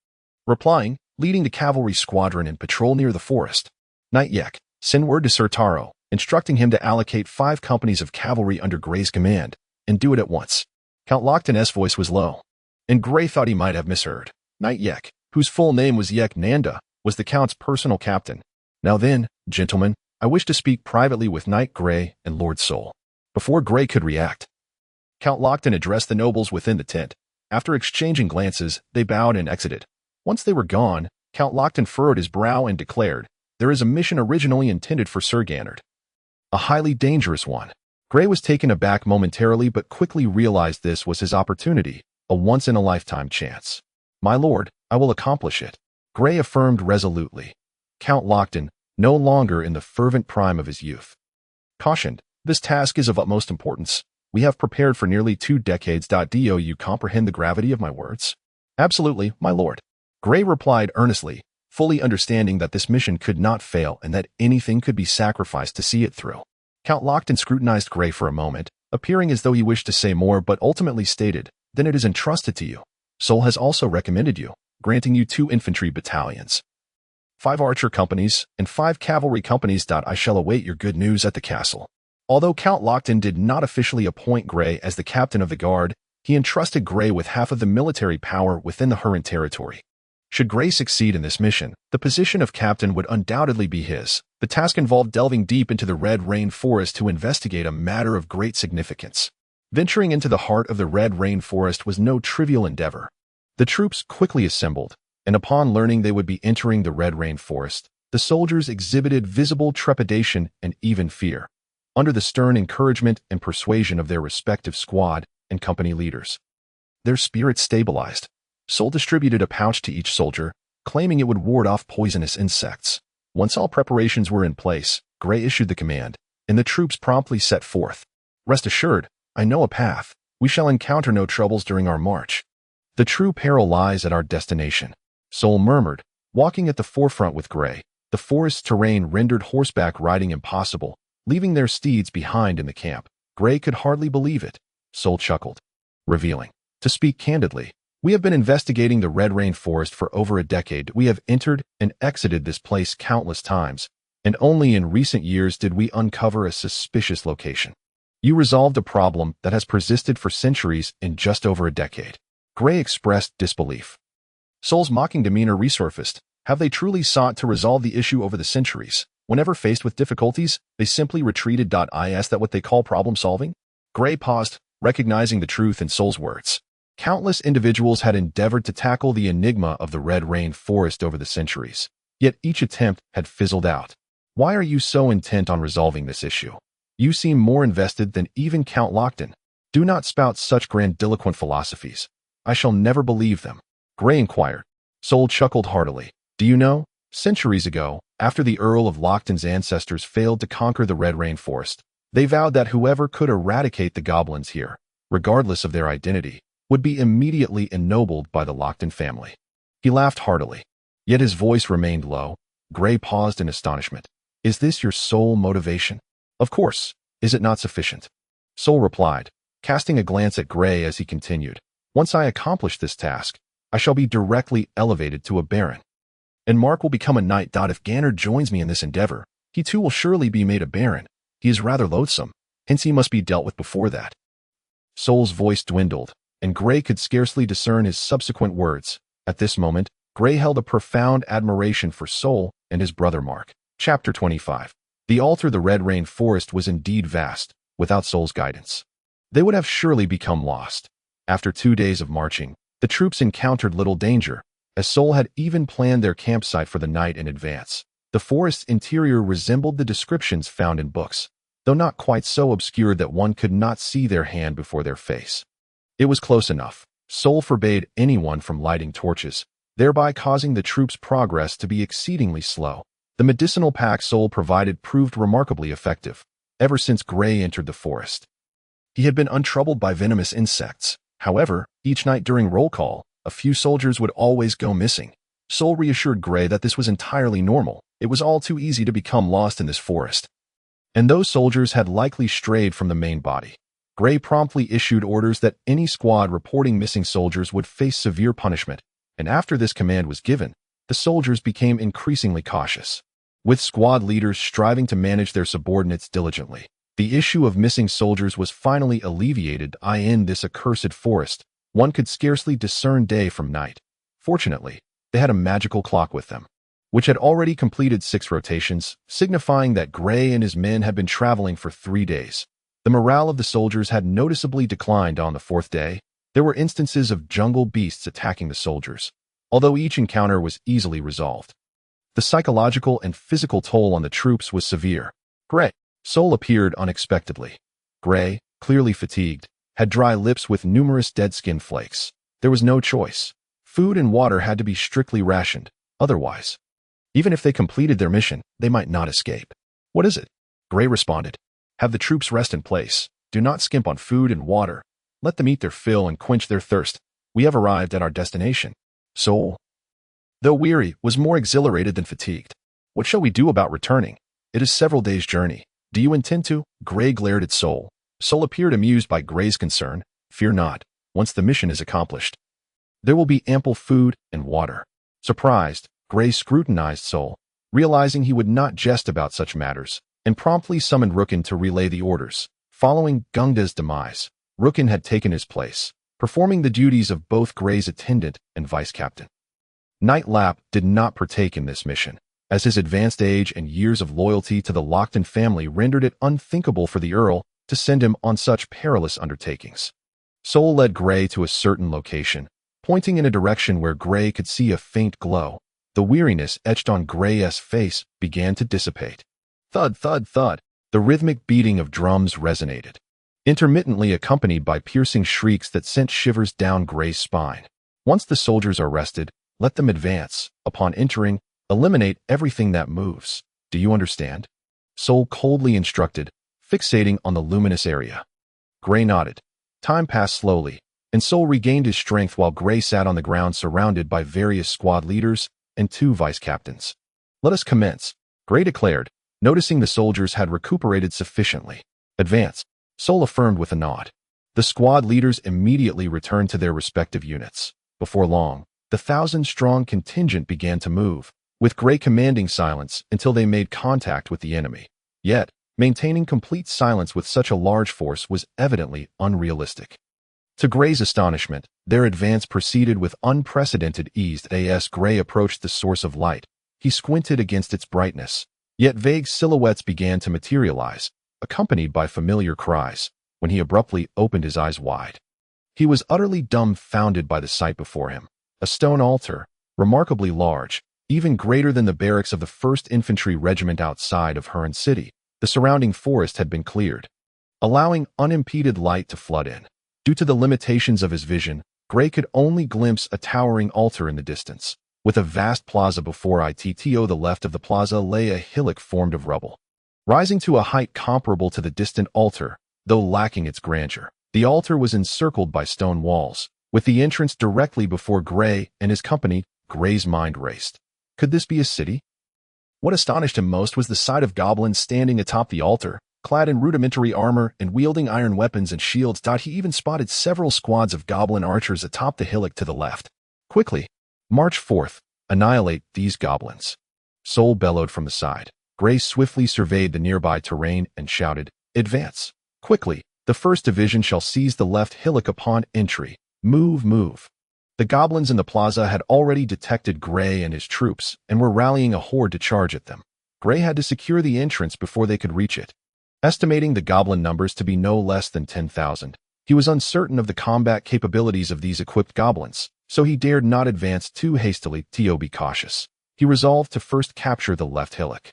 replying, "Leading the cavalry squadron in patrol near the forest." "Knight Yek, send word to Sir Taro, instructing him to allocate 5 companies of cavalry under Gray's command, and do it at once." Count Lockton's voice was low, and Gray thought he might have misheard. Knight Yek, whose full name was Yek Nanda, was the Count's personal captain. "Now then, gentlemen, I wish to speak privately with Knight Gray and Lord Soul." Before Gray could react, Count Lockton addressed the nobles within the tent. After exchanging glances, they bowed and exited. Once they were gone, Count Lockton furrowed his brow and declared, "There is a mission originally intended for Sir Gannard. A highly dangerous one." Gray was taken aback momentarily but quickly realized this was his opportunity, a once-in-a-lifetime chance. "My lord, I will accomplish it," Gray affirmed resolutely. Count Lockton, no longer in the fervent prime of his youth, cautioned, "This task is of utmost importance. We have prepared for nearly 2 decades. Do you comprehend the gravity of my words?" "Absolutely, my lord," Gray replied earnestly, fully understanding that this mission could not fail and that anything could be sacrificed to see it through. Count Lockton scrutinized Gray for a moment, appearing as though he wished to say more but ultimately stated, "Then it is entrusted to you." Soul has also recommended you, granting you 2 infantry battalions, 5 archer companies, and 5 cavalry companies. I shall await your good news at the castle. Although Count Lockton did not officially appoint Gray as the captain of the guard, he entrusted Gray with half of the military power within the Harland territory. Should Gray succeed in this mission, the position of captain would undoubtedly be his. The task involved delving deep into the Red Rain Forest to investigate a matter of great significance. Venturing into the heart of the Red Rain Forest was no trivial endeavor. The troops quickly assembled, and upon learning they would be entering the Red Rain Forest, the soldiers exhibited visible trepidation and even fear, under the stern encouragement and persuasion of their respective squad and company leaders. Their spirits stabilized. Soul distributed a pouch to each soldier, claiming it would ward off poisonous insects. Once all preparations were in place, Gray issued the command, and the troops promptly set forth. Rest assured, I know a path. We shall encounter no troubles during our march. The true peril lies at our destination, Soul murmured, walking at the forefront with Gray. The forest terrain rendered horseback riding impossible, leaving their steeds behind in the camp. Gray could hardly believe it. Soul chuckled, revealing, to speak candidly, we have been investigating the Red Rain Forest for over a decade. We have entered and exited this place countless times, and only in recent years did we uncover a suspicious location. You resolved a problem that has persisted for centuries in just over a decade. Gray expressed disbelief. Soul's mocking demeanor resurfaced. Have they truly sought to resolve the issue over the centuries? Whenever faced with difficulties, they simply retreated. Is that what they call problem solving? Gray paused, recognizing the truth in Soul's words. Countless individuals had endeavored to tackle the enigma of the Red Rain Forest over the centuries, yet each attempt had fizzled out. Why are you so intent on resolving this issue? You seem more invested than even Count Lockton. Do not spout such grandiloquent philosophies. I shall never believe them. Gray inquired. Soul chuckled heartily. Do you know, centuries ago, after the Earl of Lockton's ancestors failed to conquer the Red Rain Forest, they vowed that whoever could eradicate the goblins here, regardless of their identity, would be immediately ennobled by the Lockton family. He laughed heartily, yet his voice remained low. Gray paused in astonishment. Is this your sole motivation? Of course. Is it not sufficient? Soul replied, casting a glance at Gray as he continued. Once I accomplish this task, I shall be directly elevated to a baron. And Mark will become a knight. If Ganner joins me in this endeavor, he too will surely be made a baron. He is rather loathsome, hence he must be dealt with before that. Soul's voice dwindled, and Gray could scarcely discern his subsequent words. At this moment, Gray held a profound admiration for Soul and his brother Mark. Chapter 25. The altar the Red Rain Forest was indeed vast, without Soul's guidance. They would have surely become lost. After 2 days of marching, the troops encountered little danger, as Soul had even planned their campsite for the night in advance. The forest's interior resembled the descriptions found in books, though not quite so obscured that one could not see their hand before their face. It was close enough. Soul forbade anyone from lighting torches, thereby causing the troops' progress to be exceedingly slow. The medicinal pack Soul provided proved remarkably effective. Ever since Gray entered the forest, he had been untroubled by venomous insects. However, each night during roll call, a few soldiers would always go missing. Soul reassured Gray that this was entirely normal. It was all too easy to become lost in this forest, and those soldiers had likely strayed from the main body. Gray promptly issued orders that any squad reporting missing soldiers would face severe punishment, and after this command was given, the soldiers became increasingly cautious, with squad leaders striving to manage their subordinates diligently. The issue of missing soldiers was finally alleviated. In this accursed forest, one could scarcely discern day from night. Fortunately, they had a magical clock with them, which had already completed 6 rotations, signifying that Gray and his men had been traveling for 3 days. The morale of the soldiers had noticeably declined on the 4th day. There were instances of jungle beasts attacking the soldiers, although each encounter was easily resolved. The psychological and physical toll on the troops was severe. Gray. Soul appeared unexpectedly. Gray, clearly fatigued, had dry lips with numerous dead skin flakes. There was no choice. Food and water had to be strictly rationed. Otherwise, even if they completed their mission, they might not escape. What is it? Gray responded. Have the troops rest in place. Do not skimp on food and water. Let them eat their fill and quench their thirst. We have arrived at our destination. Soul, though weary, was more exhilarated than fatigued. What shall we do about returning? It is several days' journey. Do you intend to? Gray glared at Soul. Soul appeared amused by Gray's concern. Fear not. Once the mission is accomplished, There will be ample food and water. Surprised, Gray scrutinized Sol, realizing he would not jest about such matters, and promptly summoned Rookin to relay the orders. Following Gungda's demise, Rookin had taken his place, performing the duties of both Gray's attendant and vice-captain. Knight Lap did not partake in this mission, as his advanced age and years of loyalty to the Lockton family rendered it unthinkable for the Earl to send him on such perilous undertakings. Sol led Gray to a certain location, pointing in a direction where Gray could see a faint glow. The weariness etched on Gray's face began to dissipate. Thud, thud, thud. The rhythmic beating of drums resonated, intermittently accompanied by piercing shrieks that sent shivers down Gray's spine. Once the soldiers are rested, let them advance. Upon entering, eliminate everything that moves. Do you understand? Sol coldly instructed, fixating on the luminous area. Gray nodded. Time passed slowly, and Sol regained his strength while Gray sat on the ground surrounded by various squad leaders and 2 vice-captains. Let us commence, Gray declared, noticing the soldiers had recuperated sufficiently. Advance, Sol affirmed with a nod. The squad leaders immediately returned to their respective units. Before long, the 1,000-strong contingent began to move, with Gray commanding silence until they made contact with the enemy. Yet, maintaining complete silence with such a large force was evidently unrealistic. To Gray's astonishment, their advance proceeded with unprecedented ease. As Gray approached the source of light, he squinted against its brightness, yet vague silhouettes began to materialize, accompanied by familiar cries, when he abruptly opened his eyes wide. He was utterly dumbfounded by the sight before him. A stone altar, remarkably large, even greater than the barracks of the 1st Infantry Regiment outside of Harland City. The surrounding forest had been cleared, allowing unimpeded light to flood in. Due to the limitations of his vision, Gray could only glimpse a towering altar in the distance. With a vast plaza before it, to the left of the plaza lay a hillock formed of rubble. Rising to a height comparable to the distant altar, though lacking its grandeur, the altar was encircled by stone walls, with the entrance directly before Gray and his company. Gray's mind raced. Could this be a city? What astonished him most was the sight of goblins standing atop the altar, clad in rudimentary armor and wielding iron weapons and shields. He even spotted several squads of goblin archers atop the hillock to the left. Quickly, march forth, annihilate these goblins. Sol bellowed from the side. Gray swiftly surveyed the nearby terrain and shouted, Advance! Quickly, the 1st Division shall seize the left hillock upon entry. Move, move. The goblins in the plaza had already detected Gray and his troops and were rallying a horde to charge at them. Gray had to secure the entrance before they could reach it. Estimating the goblin numbers to be no less than 10,000, he was uncertain of the combat capabilities of these equipped goblins, so he dared not advance too hastily. To be cautious, he resolved to first capture the left hillock.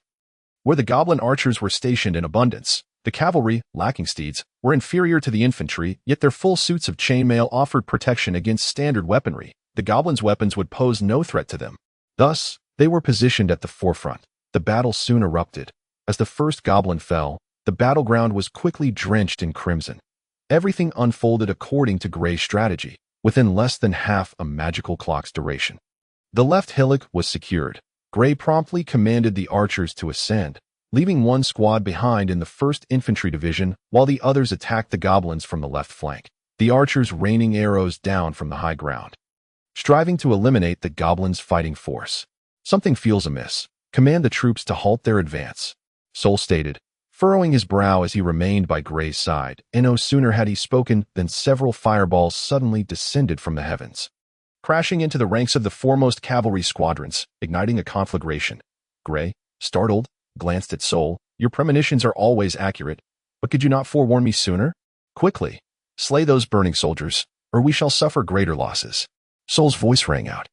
Where the goblin archers were stationed in abundance, the cavalry, lacking steeds, were inferior to the infantry, yet their full suits of chainmail offered protection against standard weaponry. The goblins' weapons would pose no threat to them. Thus, they were positioned at the forefront. The battle soon erupted. As the first goblin fell, the battleground was quickly drenched in crimson. Everything unfolded according to Gray's strategy, within less than half a magical clock's duration. The left hillock was secured. Gray promptly commanded the archers to ascend, leaving one squad behind in the 1st Infantry Division while the others attacked the goblins from the left flank, the archers raining arrows down from the high ground, striving to eliminate the goblins' fighting force. Something feels amiss. Command the troops to halt their advance, Sol stated, furrowing his brow as he remained by Gray's side, and no sooner had he spoken than several fireballs suddenly descended from the heavens, crashing into the ranks of the foremost cavalry squadrons, igniting a conflagration. Gray, startled, glanced at Sol. Your premonitions are always accurate, but could you not forewarn me sooner? Quickly, slay those burning soldiers, or we shall suffer greater losses. Sol's voice rang out,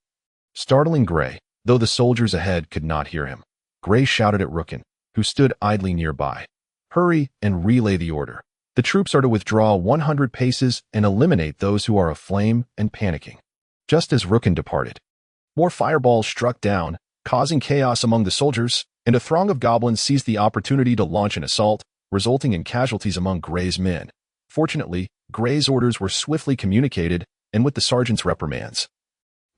startling Gray, though the soldiers ahead could not hear him. Gray shouted at Rookin, who stood idly nearby. Hurry and relay the order. The troops are to withdraw 100 paces and eliminate those who are aflame and panicking. Just as Rookin departed, more fireballs struck down, causing chaos among the soldiers, and a throng of goblins seized the opportunity to launch an assault, resulting in casualties among Gray's men. Fortunately, Gray's orders were swiftly communicated, and with the sergeant's reprimands,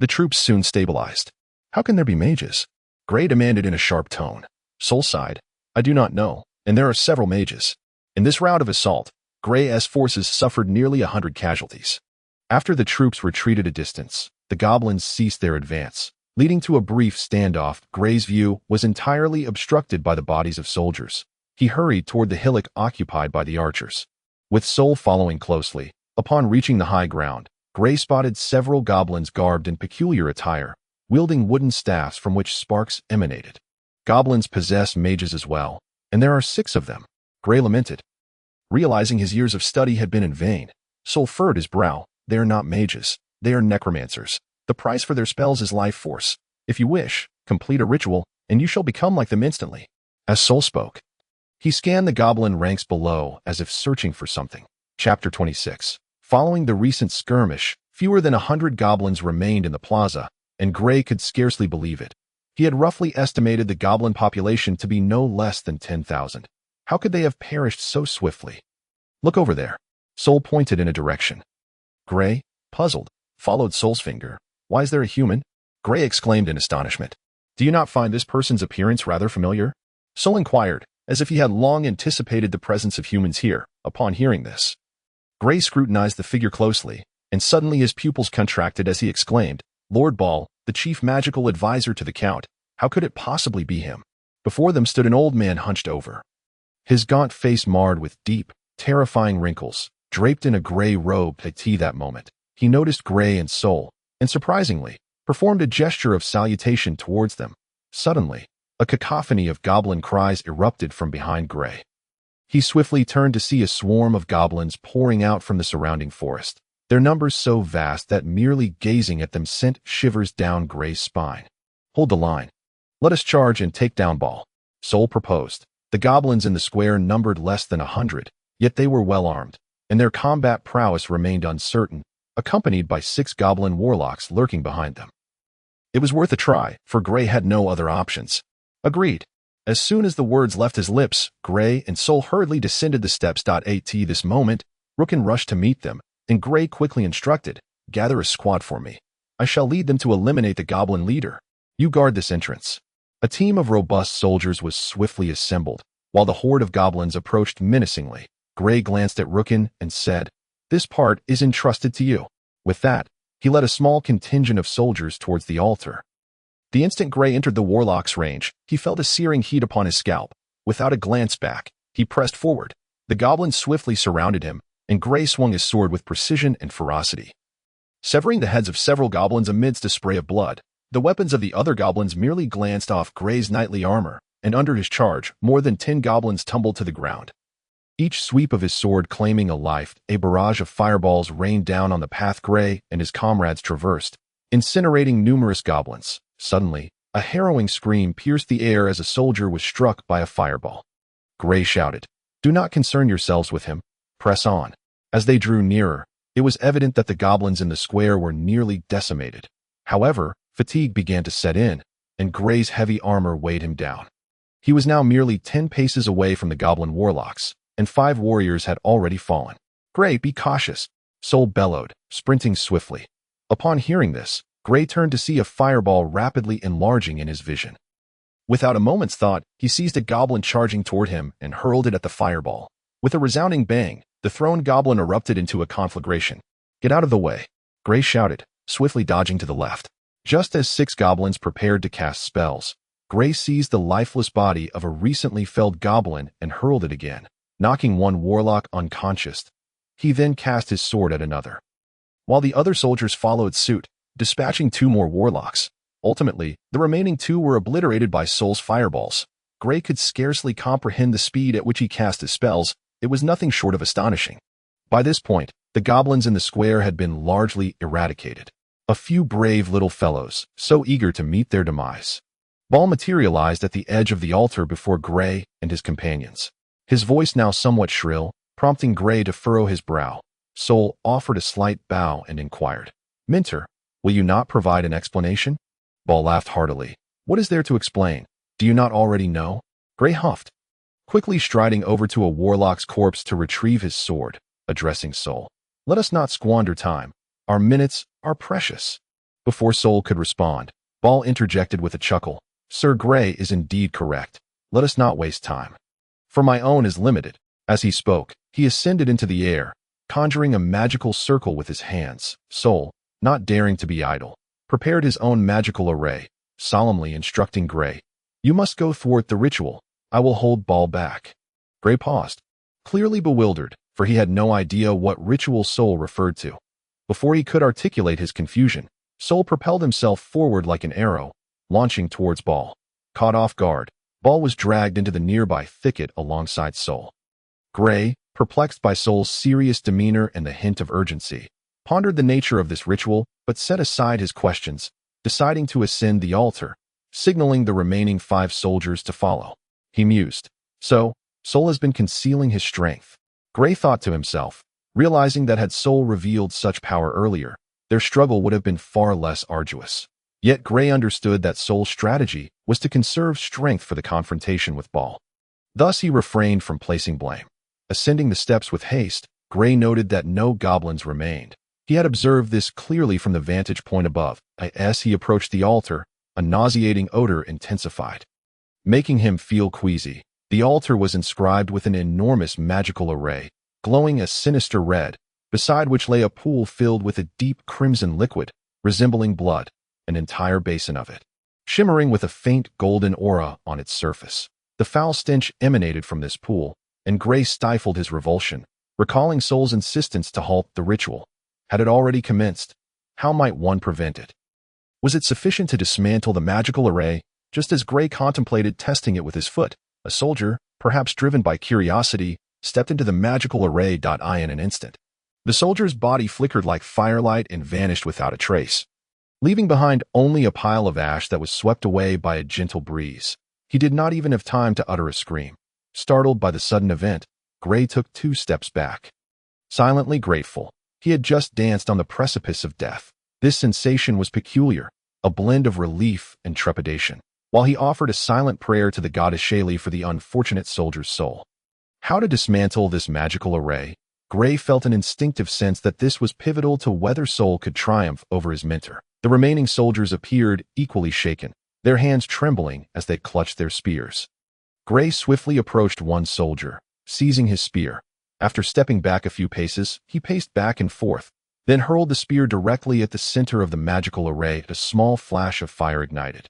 the troops soon stabilized. How can there be mages? Gray demanded in a sharp tone. Sol sighed. I do not know, and there are several mages. In this round of assault, Gray's forces suffered nearly 100 casualties. After the troops retreated a distance, the goblins ceased their advance, leading to a brief standoff. Gray's view was entirely obstructed by the bodies of soldiers. He hurried toward the hillock occupied by the archers, with Soul following closely. Upon reaching the high ground, Gray spotted several goblins garbed in peculiar attire, wielding wooden staffs from which sparks emanated. Goblins possess mages as well, and there are 6 of them, Gray lamented. Realizing his years of study had been in vain, Soul furrowed his brow. They are not mages, they are necromancers. The price for their spells is life force. If you wish, complete a ritual, and you shall become like them instantly. As Soul spoke, he scanned the goblin ranks below as if searching for something. Chapter 26. Following the recent skirmish, fewer than 100 goblins remained in the plaza, and Gray could scarcely believe it. He had roughly estimated the goblin population to be no less than 10,000. How could they have perished so swiftly? Look over there. Soul pointed in a direction. Gray, puzzled, followed Soul's finger. Why is there a human? Gray exclaimed in astonishment. Do you not find this person's appearance rather familiar? Soul inquired, as if he had long anticipated the presence of humans here. Upon hearing this, Gray scrutinized the figure closely, and suddenly his pupils contracted as he exclaimed, Lord Ball, the chief magical advisor to the Count. How could it possibly be him? Before them stood an old man hunched over, his gaunt face marred with deep, terrifying wrinkles. Draped in a gray robe that moment, he noticed Gray and Soul, and surprisingly, performed a gesture of salutation towards them. Suddenly, a cacophony of goblin cries erupted from behind Gray. He swiftly turned to see a swarm of goblins pouring out from the surrounding forest, their numbers so vast that merely gazing at them sent shivers down Gray's spine. Hold the line. Let us charge and take down Ball, Soul proposed. The goblins in the square numbered less than 100, yet they were well armed, and their combat prowess remained uncertain, accompanied by 6 goblin warlocks lurking behind them. It was worth a try, for Gray had no other options. Agreed. As soon as the words left his lips, Gray and Soul hurriedly descended the steps. At this moment, Rookin rushed to meet them, and Gray quickly instructed, Gather a squad for me. I shall lead them to eliminate the goblin leader. You guard this entrance. A team of robust soldiers was swiftly assembled, while the horde of goblins approached menacingly. Gray glanced at Rookin and said, This part is entrusted to you. With that, he led a small contingent of soldiers towards the altar. The instant Gray entered the warlock's range, he felt a searing heat upon his scalp. Without a glance back, he pressed forward. The goblins swiftly surrounded him, and Gray swung his sword with precision and ferocity, severing the heads of several goblins amidst a spray of blood. The weapons of the other goblins merely glanced off Gray's knightly armor, and under his charge, more than 10 goblins tumbled to the ground. Each sweep of his sword claiming a life, a barrage of fireballs rained down on the path Gray and his comrades traversed, incinerating numerous goblins. Suddenly, a harrowing scream pierced the air as a soldier was struck by a fireball. Gray shouted, Do not concern yourselves with him. Press on. As they drew nearer, it was evident that the goblins in the square were nearly decimated. However, fatigue began to set in, and Gray's heavy armor weighed him down. He was now merely 10 paces away from the goblin warlocks, and 5 warriors had already fallen. Gray, be cautious, Soul bellowed, sprinting swiftly. Upon hearing this, Gray turned to see a fireball rapidly enlarging in his vision. Without a moment's thought, he seized a goblin charging toward him and hurled it at the fireball. With a resounding bang, the thrown goblin erupted into a conflagration. Get out of the way, Gray shouted, swiftly dodging to the left. Just as 6 goblins prepared to cast spells, Gray seized the lifeless body of a recently felled goblin and hurled it again, knocking one warlock unconscious. He then cast his sword at another, while the other soldiers followed suit, dispatching 2 more warlocks. Ultimately, the remaining 2 were obliterated by Soul's fireballs. Gray could scarcely comprehend the speed at which he cast his spells. It was nothing short of astonishing. By this point, the goblins in the square had been largely eradicated. A few brave little fellows, so eager to meet their demise. Ball materialized at the edge of the altar before Gray and his companions. His voice now somewhat shrill, prompting Gray to furrow his brow. Soul offered a slight bow and inquired, Minter, will you not provide an explanation? Ball laughed heartily. What is there to explain? Do you not already know? Gray huffed, quickly striding over to a warlock's corpse to retrieve his sword, addressing Soul. Let us not squander time. Our minutes are precious. Before Soul could respond, Ball interjected with a chuckle. Sir Gray is indeed correct. Let us not waste time. For my own is limited. As he spoke, he ascended into the air, conjuring a magical circle with his hands. Soul, not daring to be idle, prepared his own magical array, solemnly instructing Gray, "You must go thwart the ritual. I will hold Ball back." Gray paused, clearly bewildered, for he had no idea what ritual Soul referred to. Before he could articulate his confusion, Soul propelled himself forward like an arrow, launching towards Ball. Caught off guard, Ball was dragged into the nearby thicket alongside Soul. Gray, perplexed by Soul's serious demeanor and the hint of urgency, pondered the nature of this ritual but set aside his questions, deciding to ascend the altar, signaling the remaining 5 soldiers to follow. He mused, "So, Soul has been concealing his strength." Gray thought to himself, realizing that had Soul revealed such power earlier, their struggle would have been far less arduous. Yet Gray understood that Soul's strategy was to conserve strength for the confrontation with Ball. Thus he refrained from placing blame. Ascending the steps with haste, Gray noted that no goblins remained. He had observed this clearly from the vantage point above. As he approached the altar, a nauseating odor intensified, making him feel queasy. The altar was inscribed with an enormous magical array, glowing a sinister red, beside which lay a pool filled with a deep crimson liquid, resembling blood, an entire basin of it, shimmering with a faint golden aura on its surface. The foul stench emanated from this pool, and Gray stifled his revulsion, recalling Soul's insistence to halt the ritual. Had it already commenced? How might one prevent it? Was it sufficient to dismantle the magical array, just as Gray contemplated testing it with his foot? A soldier, perhaps driven by curiosity, stepped into the magical array. In an instant, the soldier's body flickered like firelight and vanished without a trace, leaving behind only a pile of ash that was swept away by a gentle breeze. He did not even have time to utter a scream. Startled by the sudden event, Gray took 2 steps back. Silently grateful, he had just danced on the precipice of death. This sensation was peculiar, a blend of relief and trepidation, while he offered a silent prayer to the goddess Shaylee for the unfortunate soldier's soul. How to dismantle this magical array? Gray felt an instinctive sense that this was pivotal to whether Soul could triumph over his mentor. The remaining soldiers appeared equally shaken, their hands trembling as they clutched their spears. Gray swiftly approached one soldier, seizing his spear. After stepping back a few paces, he paced back and forth, then hurled the spear directly at the center of the magical array. A small flash of fire ignited,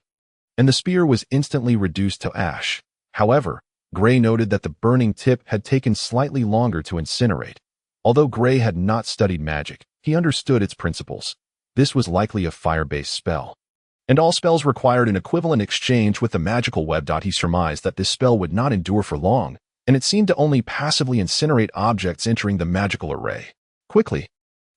and the spear was instantly reduced to ash. However, Gray noted that the burning tip had taken slightly longer to incinerate. Although Gray had not studied magic, he understood its principles. This was likely a fire-based spell, and all spells required an equivalent exchange with the magical web. He surmised that this spell would not endure for long, and it seemed to only passively incinerate objects entering the magical array. "Quickly,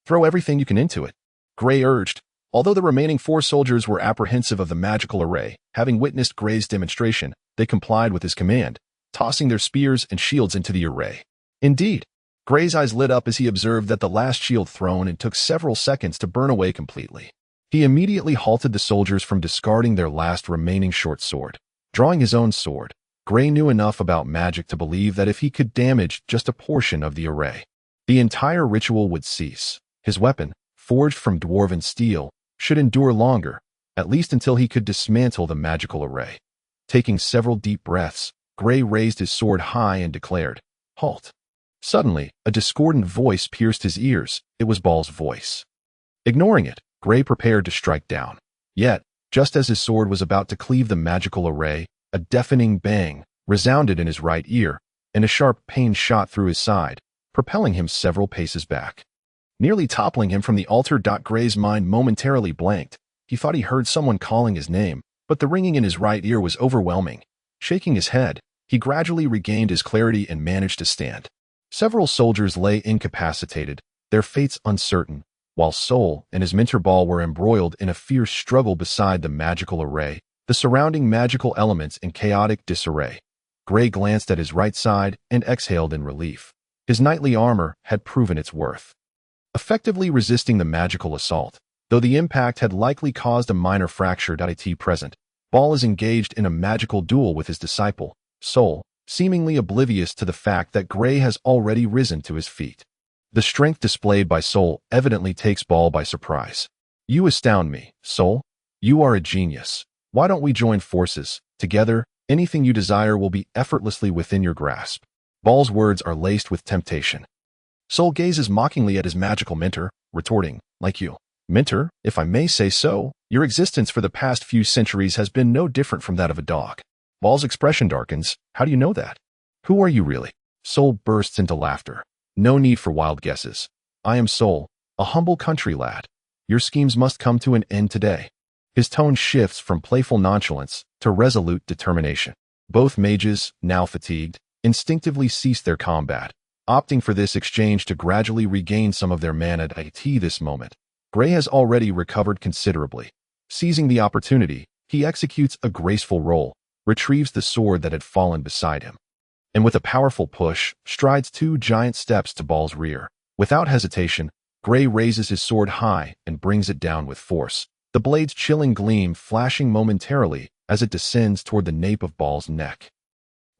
throw everything you can into it," Gray urged. Although the remaining 4 soldiers were apprehensive of the magical array, having witnessed Gray's demonstration, they complied with his command, tossing their spears and shields into the array. Indeed, Gray's eyes lit up as he observed that the last shield thrown and took several seconds to burn away completely. He immediately halted the soldiers from discarding their last remaining short sword. Drawing his own sword, Gray knew enough about magic to believe that if he could damage just a portion of the array, the entire ritual would cease. His weapon, forged from dwarven steel, should endure longer, at least until he could dismantle the magical array. Taking several deep breaths, Gray raised his sword high and declared, "Halt." Suddenly, a discordant voice pierced his ears. It was Ball's voice. Ignoring it, Gray prepared to strike down. Yet, just as his sword was about to cleave the magical array, a deafening bang resounded in his right ear, and a sharp pain shot through his side, propelling him several paces back, nearly toppling him from the altar. Gray's mind momentarily blanked. He thought he heard someone calling his name, but the ringing in his right ear was overwhelming. Shaking his head, he gradually regained his clarity and managed to stand. Several soldiers lay incapacitated, their fates uncertain, while Soul and his mentor Ball were embroiled in a fierce struggle beside the magical array, the surrounding magical elements in chaotic disarray. Gray glanced at his right side and exhaled in relief. His knightly armor had proven its worth, effectively resisting the magical assault. Though the impact had likely caused a minor fracture. At present, Ball is engaged in a magical duel with his disciple, Soul, seemingly oblivious to the fact that Gray has already risen to his feet. The strength displayed by Soul evidently takes Ball by surprise. "You astound me, Soul. You are a genius. Why don't we join forces? Together, anything you desire will be effortlessly within your grasp." Ball's words are laced with temptation. Soul gazes mockingly at his magical mentor, retorting, "Like you, Minter, if I may say so, your existence for the past few centuries has been no different from that of a dog. Ball's expression darkens. How do you know that? Who are you really? Soul bursts into laughter. No need for wild guesses. I am Soul, a humble country lad. Your schemes must come to an end today. His tone shifts from playful nonchalance to resolute determination. Both mages, now fatigued, instinctively cease their combat, opting for this exchange to gradually regain some of their mana at this moment. Gray has already recovered considerably. Seizing the opportunity, he executes a graceful roll, retrieves the sword that had fallen beside him, and with a powerful push, strides 2 giant steps to Ball's rear. Without hesitation, Gray raises his sword high and brings it down with force, the blade's chilling gleam flashing momentarily as it descends toward the nape of Ball's neck.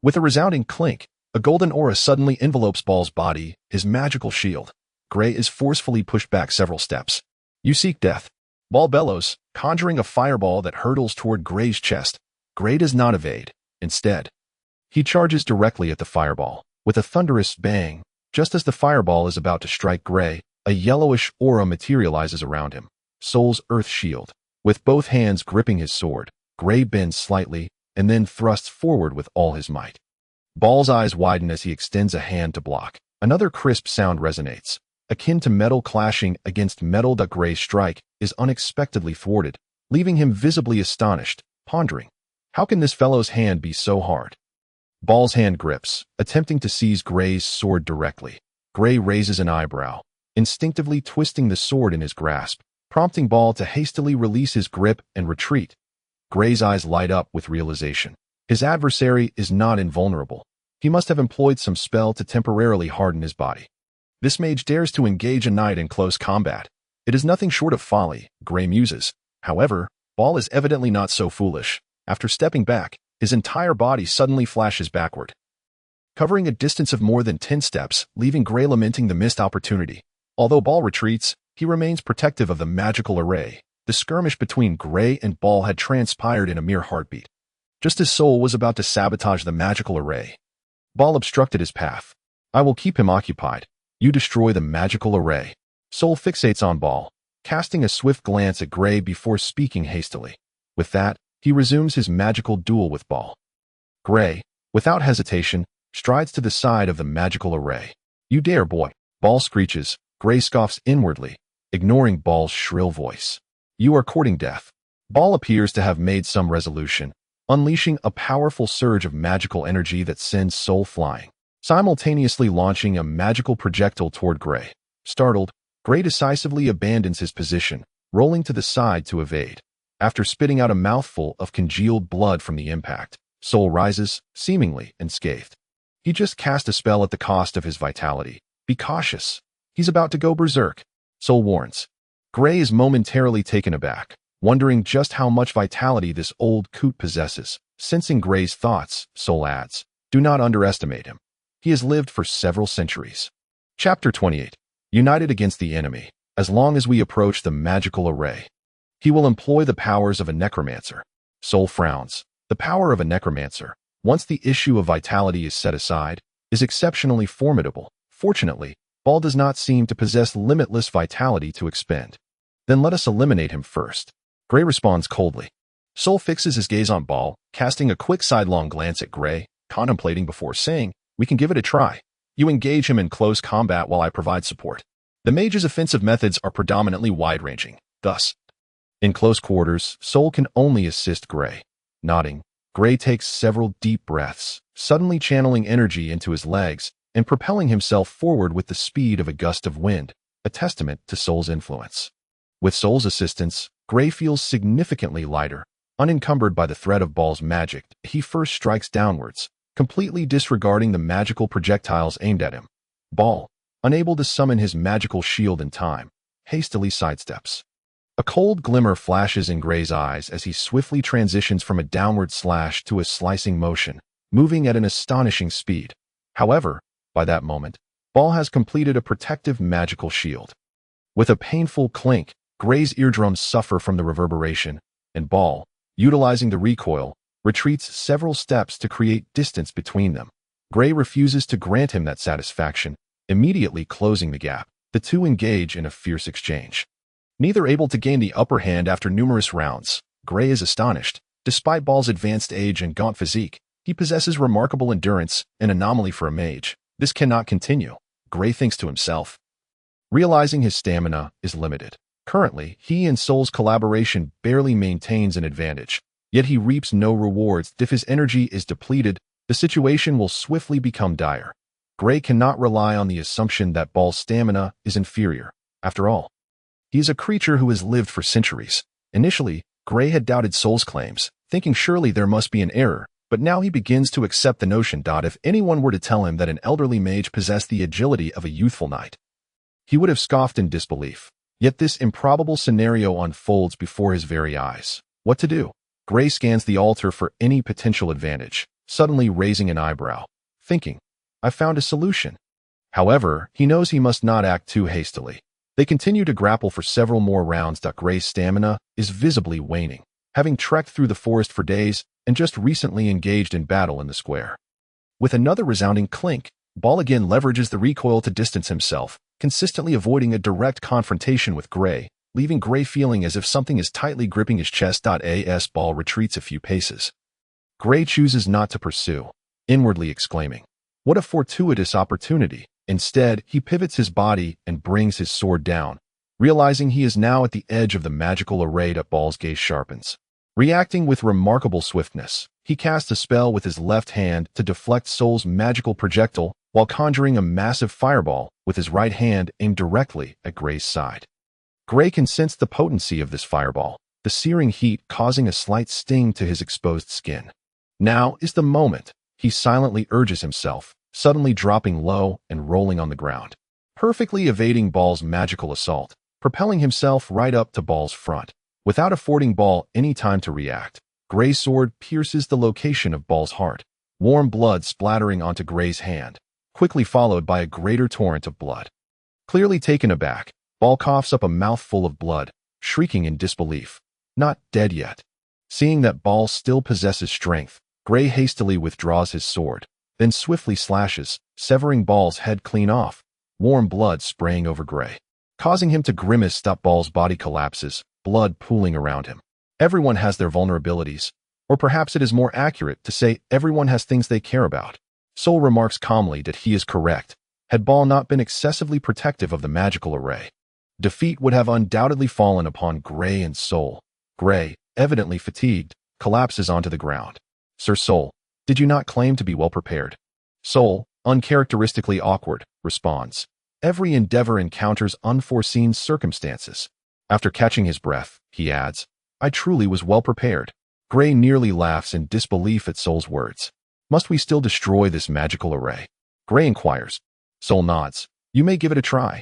With a resounding clink, a golden aura suddenly envelopes Ball's body, his magical shield. Gray is forcefully pushed back several steps. You seek death. Ball bellows, conjuring a fireball that hurtles toward Gray's chest. Gray does not evade. Instead, he charges directly at the fireball. With a thunderous bang, just as the fireball is about to strike Gray, a yellowish aura materializes around him. Soul's earth shield. With both hands gripping his sword, Gray bends slightly and then thrusts forward with all his might. Ball's eyes widen as he extends a hand to block. Another crisp sound resonates, akin to metal clashing against metal. Gray's strike is unexpectedly thwarted, leaving him visibly astonished, pondering. How can this fellow's hand be so hard? Ball's hand grips, attempting to seize Gray's sword directly. Gray raises an eyebrow, instinctively twisting the sword in his grasp, prompting Ball to hastily release his grip and retreat. Gray's eyes light up with realization. His adversary is not invulnerable. He must have employed some spell to temporarily harden his body. This mage dares to engage a knight in close combat. It is nothing short of folly, Gray muses. However, Ball is evidently not so foolish. After stepping back, his entire body suddenly flashes backward, covering a distance of more than 10 steps, leaving Gray lamenting the missed opportunity. Although Ball retreats, he remains protective of the magical array. The skirmish between Gray and Ball had transpired in a mere heartbeat. Just as Soul was about to sabotage the magical array, Ball obstructed his path. I will keep him occupied. You destroy the magical array. Soul fixates on Ball, casting a swift glance at Gray before speaking hastily. With that, he resumes his magical duel with Ball. Gray, without hesitation, strides to the side of the magical array. You dare, boy. Ball screeches. Gray scoffs inwardly, ignoring Ball's shrill voice. You are courting death. Ball appears to have made some resolution, unleashing a powerful surge of magical energy that sends Soul flying, simultaneously launching a magical projectile toward Gray. Startled, Gray decisively abandons his position, rolling to the side to evade. After spitting out a mouthful of congealed blood from the impact, Soul rises, seemingly unscathed. He just cast a spell at the cost of his vitality. Be cautious. He's about to go berserk, Soul warns. Gray is momentarily taken aback, wondering just how much vitality this old coot possesses. Sensing Gray's thoughts, Soul adds, do not underestimate him. He has lived for several centuries. Chapter 28. United against the enemy. As long as we approach the magical array, he will employ the powers of a necromancer. Soul frowns. The power of a necromancer, once the issue of vitality is set aside, is exceptionally formidable. Fortunately, Ball does not seem to possess limitless vitality to expend. Then let us eliminate him first. Gray responds coldly. Soul fixes his gaze on Ball, casting a quick sidelong glance at Gray, contemplating before saying, we can give it a try. You engage him in close combat while I provide support. The mage's offensive methods are predominantly wide-ranging. Thus, in close quarters, Soul can only assist Gray. Nodding, Gray takes several deep breaths, suddenly channeling energy into his legs and propelling himself forward with the speed of a gust of wind, a testament to Soul's influence. With Soul's assistance, Gray feels significantly lighter. Unencumbered by the threat of Ball's magic, he first strikes downwards, completely disregarding the magical projectiles aimed at him. Ball, unable to summon his magical shield in time, hastily sidesteps. A cold glimmer flashes in Gray's eyes as he swiftly transitions from a downward slash to a slicing motion, moving at an astonishing speed. However, by that moment, Ball has completed a protective magical shield. With a painful clink, Gray's eardrums suffer from the reverberation, and Ball, utilizing the recoil, retreats several steps to create distance between them. Gray refuses to grant him that satisfaction, immediately closing the gap. The two engage in a fierce exchange. Neither able to gain the upper hand after numerous rounds, Gray is astonished. Despite Ball's advanced age and gaunt physique, he possesses remarkable endurance, an anomaly for a mage. This cannot continue, Gray thinks to himself. Realizing his stamina is limited. Currently, he and Soul's collaboration barely maintains an advantage, yet he reaps no rewards. If his energy is depleted, the situation will swiftly become dire. Gray cannot rely on the assumption that Ball's stamina is inferior. After all, he is a creature who has lived for centuries. Initially, Gray had doubted Soul's claims, thinking surely there must be an error, but now he begins to accept the notion. If anyone were to tell him that an elderly mage possessed the agility of a youthful knight, he would have scoffed in disbelief. Yet this improbable scenario unfolds before his very eyes. What to do? Gray scans the altar for any potential advantage, suddenly raising an eyebrow, thinking, I found a solution. However, he knows he must not act too hastily. They continue to grapple for several more rounds. Gray's stamina is visibly waning, having trekked through the forest for days and just recently engaged in battle in the square. With another resounding clink, Ball again leverages the recoil to distance himself, consistently avoiding a direct confrontation with Gray, leaving Gray feeling as if something is tightly gripping his chest. As Ball retreats a few paces, Gray chooses not to pursue, inwardly exclaiming, what a fortuitous opportunity. Instead, he pivots his body and brings his sword down, realizing he is now at the edge of the magical array. Ball's gaze sharpens. Reacting with remarkable swiftness, he casts a spell with his left hand to deflect Soul's magical projectile while conjuring a massive fireball with his right hand aimed directly at Gray's side. Gray can sense the potency of this fireball, the searing heat causing a slight sting to his exposed skin. Now is the moment, he silently urges himself, suddenly dropping low and rolling on the ground, perfectly evading Ball's magical assault, propelling himself right up to Ball's front. Without affording Ball any time to react, Gray's sword pierces the location of Ball's heart, warm blood splattering onto Gray's hand, quickly followed by a greater torrent of blood. Clearly taken aback, Ball coughs up a mouthful of blood, shrieking in disbelief. Not dead yet. Seeing that Ball still possesses strength, Gray hastily withdraws his sword, then swiftly slashes, severing Ball's head clean off, warm blood spraying over Gray, causing him to grimace. Ball's body collapses, blood pooling around him. Everyone has their vulnerabilities, or perhaps it is more accurate to say everyone has things they care about. Soul remarks calmly that he is correct. Had Ball not been excessively protective of the magical array, defeat would have undoubtedly fallen upon Gray and Soul. Gray, evidently fatigued, collapses onto the ground. Sir Soul, did you not claim to be well prepared? Soul, uncharacteristically awkward, responds. Every endeavor encounters unforeseen circumstances. After catching his breath, he adds, I truly was well prepared. Gray nearly laughs in disbelief at Soul's words. Must we still destroy this magical array? Gray inquires. Soul nods. You may give it a try.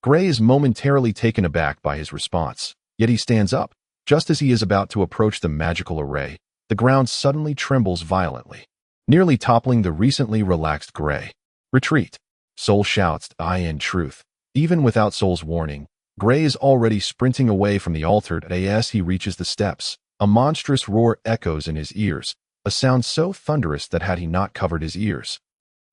Gray is momentarily taken aback by his response, yet he stands up. Just as he is about to approach the magical array, the ground suddenly trembles violently, nearly toppling the recently relaxed Gray. Retreat. Soul shouts. In truth, even without Soul's warning, Gray is already sprinting away from the altar. As he reaches the steps, a monstrous roar echoes in his ears, a sound so thunderous that had he not covered his ears,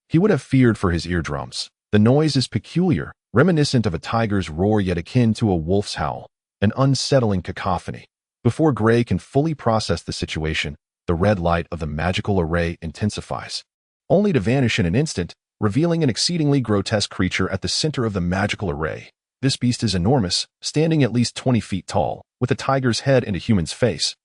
he would have feared for his eardrums. The noise is peculiar, reminiscent of a tiger's roar yet akin to a wolf's howl, an unsettling cacophony. Before Gray can fully process the situation, the red light of the magical array intensifies, only to vanish in an instant, revealing an exceedingly grotesque creature at the center of the magical array. This beast is enormous, standing at least 20 feet tall, with a tiger's head and a human's face,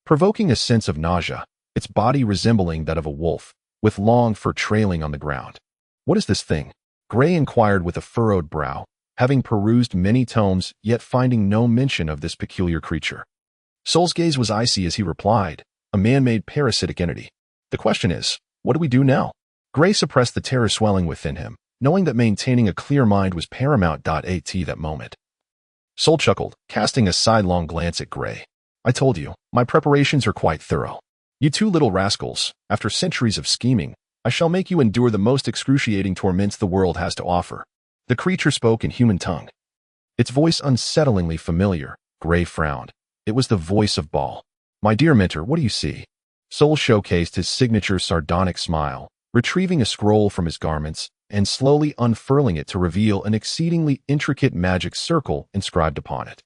provoking a sense of nausea, its body resembling that of a wolf, with long fur trailing on the ground. What is this thing? Gray inquired with a furrowed brow, having perused many tomes yet finding no mention of this peculiar creature. Soul's gaze was icy as he replied, a man-made parasitic entity. The question is, what do we do now? Gray suppressed the terror swelling within him, knowing that maintaining a clear mind was paramount. At that moment, Soul chuckled, casting a sidelong glance at Gray. I told you, my preparations are quite thorough. You two little rascals, after centuries of scheming, I shall make you endure the most excruciating torments the world has to offer. The creature spoke in human tongue, its voice unsettlingly familiar. Gray frowned. It was the voice of Ball. My dear mentor, what do you see? Soul showcased his signature sardonic smile, retrieving a scroll from his garments and slowly unfurling it to reveal an exceedingly intricate magic circle inscribed upon it.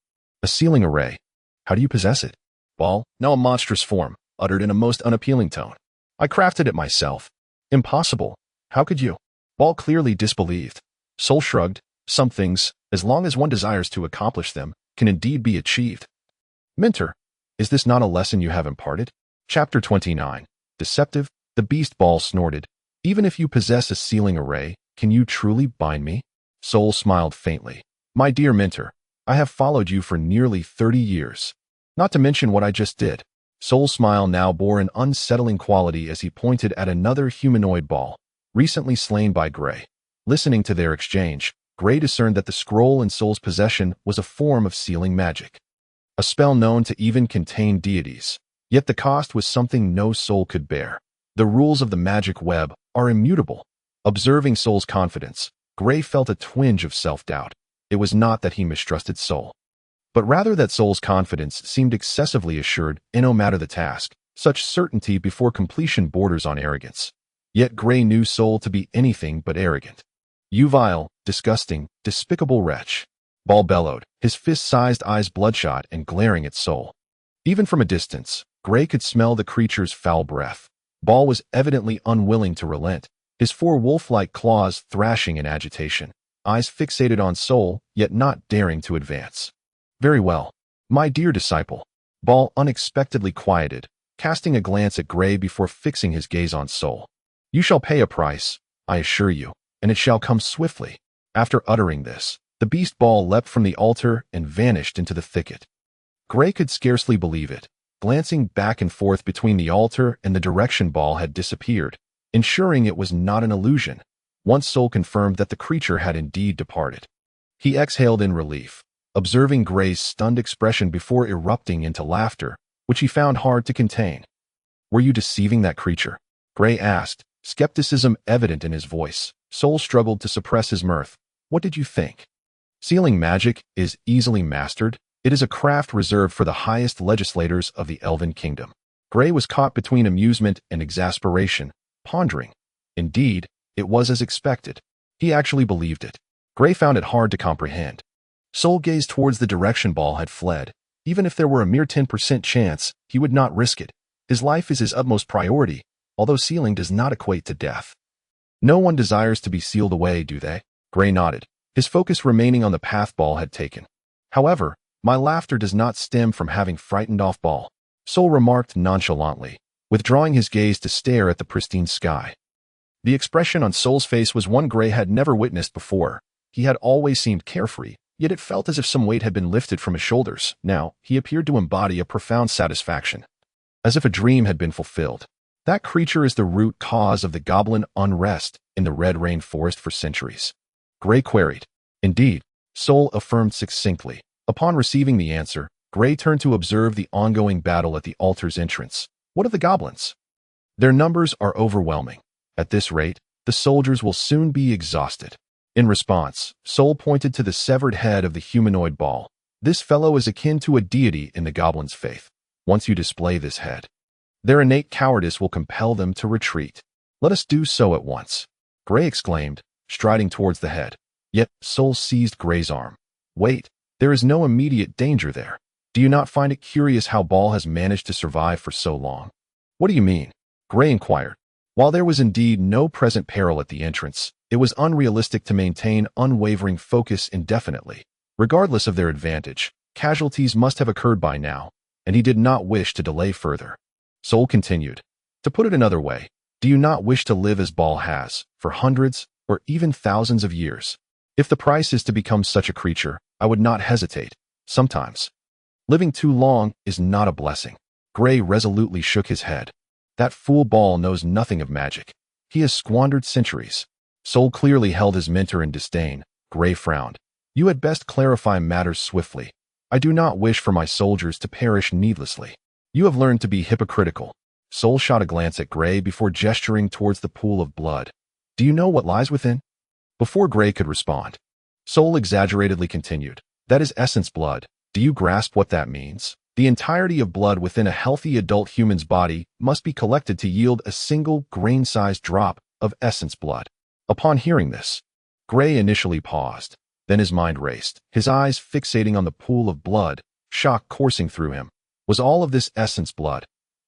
A sealing array. How do you possess it? Ball, now a monstrous form, uttered in a most unappealing tone. I crafted it myself. Impossible. How could you? Ball clearly disbelieved. Soul shrugged. Some things, as long as one desires to accomplish them, can indeed be achieved. Minter, is this not a lesson you have imparted? Chapter 29. Deceptive. The beast Ball snorted. Even if you possess a sealing array, can you truly bind me? Soul smiled faintly. My dear Minter, I have followed you for nearly 30 years. Not to mention what I just did. Soul's smile now bore an unsettling quality as he pointed at another humanoid Ball, recently slain by Gray. Listening to their exchange, Gray discerned that the scroll in Soul's possession was a form of sealing magic. A spell known to even contain deities. Yet the cost was something no soul could bear. The rules of the magic web are immutable. Observing Soul's confidence, Gray felt a twinge of self-doubt. It was not that he mistrusted Soul, but rather that Soul's confidence seemed excessively assured in no matter the task. Such certainty before completion borders on arrogance. Yet Gray knew Soul to be anything but arrogant. You vile, disgusting, despicable wretch. Ball bellowed, his fist-sized eyes bloodshot and glaring at Soul. Even from a distance, Gray could smell the creature's foul breath. Ball was evidently unwilling to relent, his four wolf-like claws thrashing in agitation, eyes fixated on Soul, yet not daring to advance. Very well, my dear disciple. Ball unexpectedly quieted, casting a glance at Gray before fixing his gaze on Soul. You shall pay a price, I assure you, and it shall come swiftly. After uttering this, the beast Ball leapt from the altar and vanished into the thicket. Gray could scarcely believe it, glancing back and forth between the altar and the direction Ball had disappeared, ensuring it was not an illusion. Once Soul confirmed that the creature had indeed departed. He exhaled in relief, observing Gray's stunned expression before erupting into laughter, which he found hard to contain. Were you deceiving that creature? Gray asked, skepticism evident in his voice. Soul struggled to suppress his mirth. What did you think? Sealing magic is easily mastered. It is a craft reserved for the highest legislators of the Elven Kingdom. Gray was caught between amusement and exasperation, pondering. Indeed, it was as expected. He actually believed it. Gray found it hard to comprehend. Soul gazed towards the direction Ball had fled. Even if there were a mere 10% chance, he would not risk it. His life is his utmost priority, although sealing does not equate to death. No one desires to be sealed away, do they? Gray nodded, his focus remaining on the path Ball had taken. However, my laughter does not stem from having frightened off Ball, Soul remarked nonchalantly, withdrawing his gaze to stare at the pristine sky. The expression on Soul's face was one Gray had never witnessed before. He had always seemed carefree, yet it felt as if some weight had been lifted from his shoulders. Now, he appeared to embody a profound satisfaction, as if a dream had been fulfilled. That creature is the root cause of the goblin unrest in the Red Rain Forest for centuries. Gray queried. Indeed, Soul affirmed succinctly. Upon receiving the answer, Gray turned to observe the ongoing battle at the altar's entrance. What of the goblins? Their numbers are overwhelming. At this rate, the soldiers will soon be exhausted. In response, Soul pointed to the severed head of the humanoid Ball. This fellow is akin to a deity in the goblin's faith. Once you display this head, their innate cowardice will compel them to retreat. Let us do so at once. Gray exclaimed, striding towards the head. Yet, Soul seized Gray's arm. Wait, there is no immediate danger there. Do you not find it curious how Ball has managed to survive for so long? What do you mean? Gray inquired. While there was indeed no present peril at the entrance, it was unrealistic to maintain unwavering focus indefinitely. Regardless of their advantage, casualties must have occurred by now, and he did not wish to delay further. Soul continued. To put it another way, do you not wish to live as Ball has, for hundreds or even thousands of years? If the price is to become such a creature, I would not hesitate. Sometimes, living too long is not a blessing. Gray resolutely shook his head. That fool Ball knows nothing of magic. He has squandered centuries. Soul clearly held his mentor in disdain. Gray frowned. You had best clarify matters swiftly. I do not wish for my soldiers to perish needlessly. You have learned to be hypocritical. Soul shot a glance at Gray before gesturing towards the pool of blood. Do you know what lies within? Before Gray could respond, Soul exaggeratedly continued. That is essence blood. Do you grasp what that means? The entirety of blood within a healthy adult human's body must be collected to yield a single grain-sized drop of essence blood. Upon hearing this, Gray initially paused. Then his mind raced, his eyes fixating on the pool of blood, shock coursing through him. Was all of this essence blood?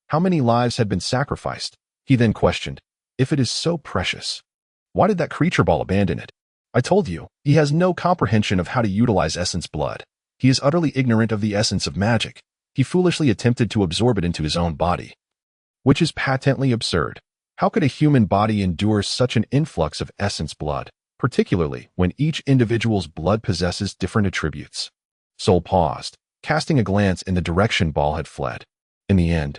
How many lives had been sacrificed? He then questioned. If it is so precious, why did that creature ball abandon it? I told you, he has no comprehension of how to utilize essence blood. He is utterly ignorant of the essence of magic. He foolishly attempted to absorb it into his own body, which is patently absurd. How could a human body endure such an influx of essence blood, particularly when each individual's blood possesses different attributes? Soul paused, casting a glance in the direction Ball had fled. In the end,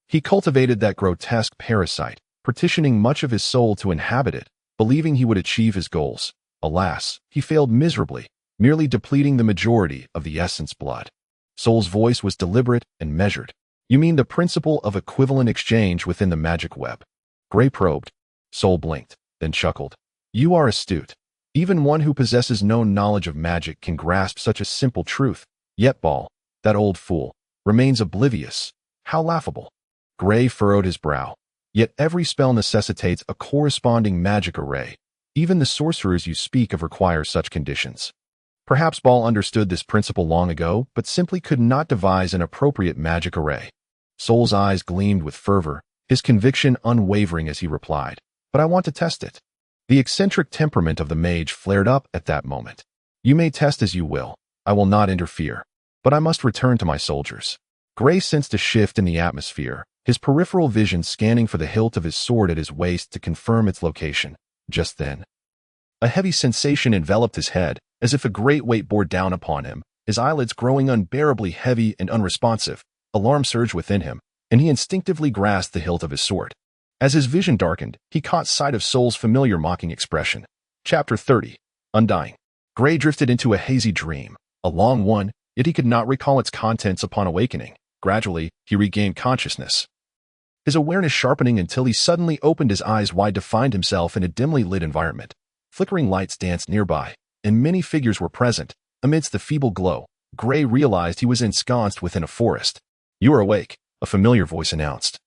he cultivated that grotesque parasite, partitioning much of his soul to inhabit it, believing he would achieve his goals. Alas, he failed miserably, merely depleting the majority of the essence blood. Soul's voice was deliberate and measured. You mean the principle of equivalent exchange within the magic web? Gray probed. Soul blinked, then chuckled. You are astute. Even one who possesses no knowledge of magic can grasp such a simple truth. Yet Ball, that old fool, remains oblivious. How laughable. Gray furrowed his brow. Yet every spell necessitates a corresponding magic array. Even the sorcerers you speak of require such conditions. Perhaps Ball understood this principle long ago, but simply could not devise an appropriate magic array. Soul's eyes gleamed with fervor, his conviction unwavering as he replied, but I want to test it. The eccentric temperament of the mage flared up at that moment. You may test as you will. I will not interfere. But I must return to my soldiers. Gray sensed a shift in the atmosphere, his peripheral vision scanning for the hilt of his sword at his waist to confirm its location. Just then, a heavy sensation enveloped his head, as if a great weight bore down upon him, his eyelids growing unbearably heavy and unresponsive. Alarm surged within him, and he instinctively grasped the hilt of his sword. As his vision darkened, he caught sight of Soul's familiar mocking expression. Chapter 30. Undying. Gray drifted into a hazy dream, a long one, yet he could not recall its contents upon awakening. Gradually, he regained consciousness, his awareness sharpening until he suddenly opened his eyes wide to find himself in a dimly lit environment. Flickering lights danced nearby, and many figures were present. Amidst the feeble glow, Gray realized he was ensconced within a forest. You are awake, a familiar voice announced.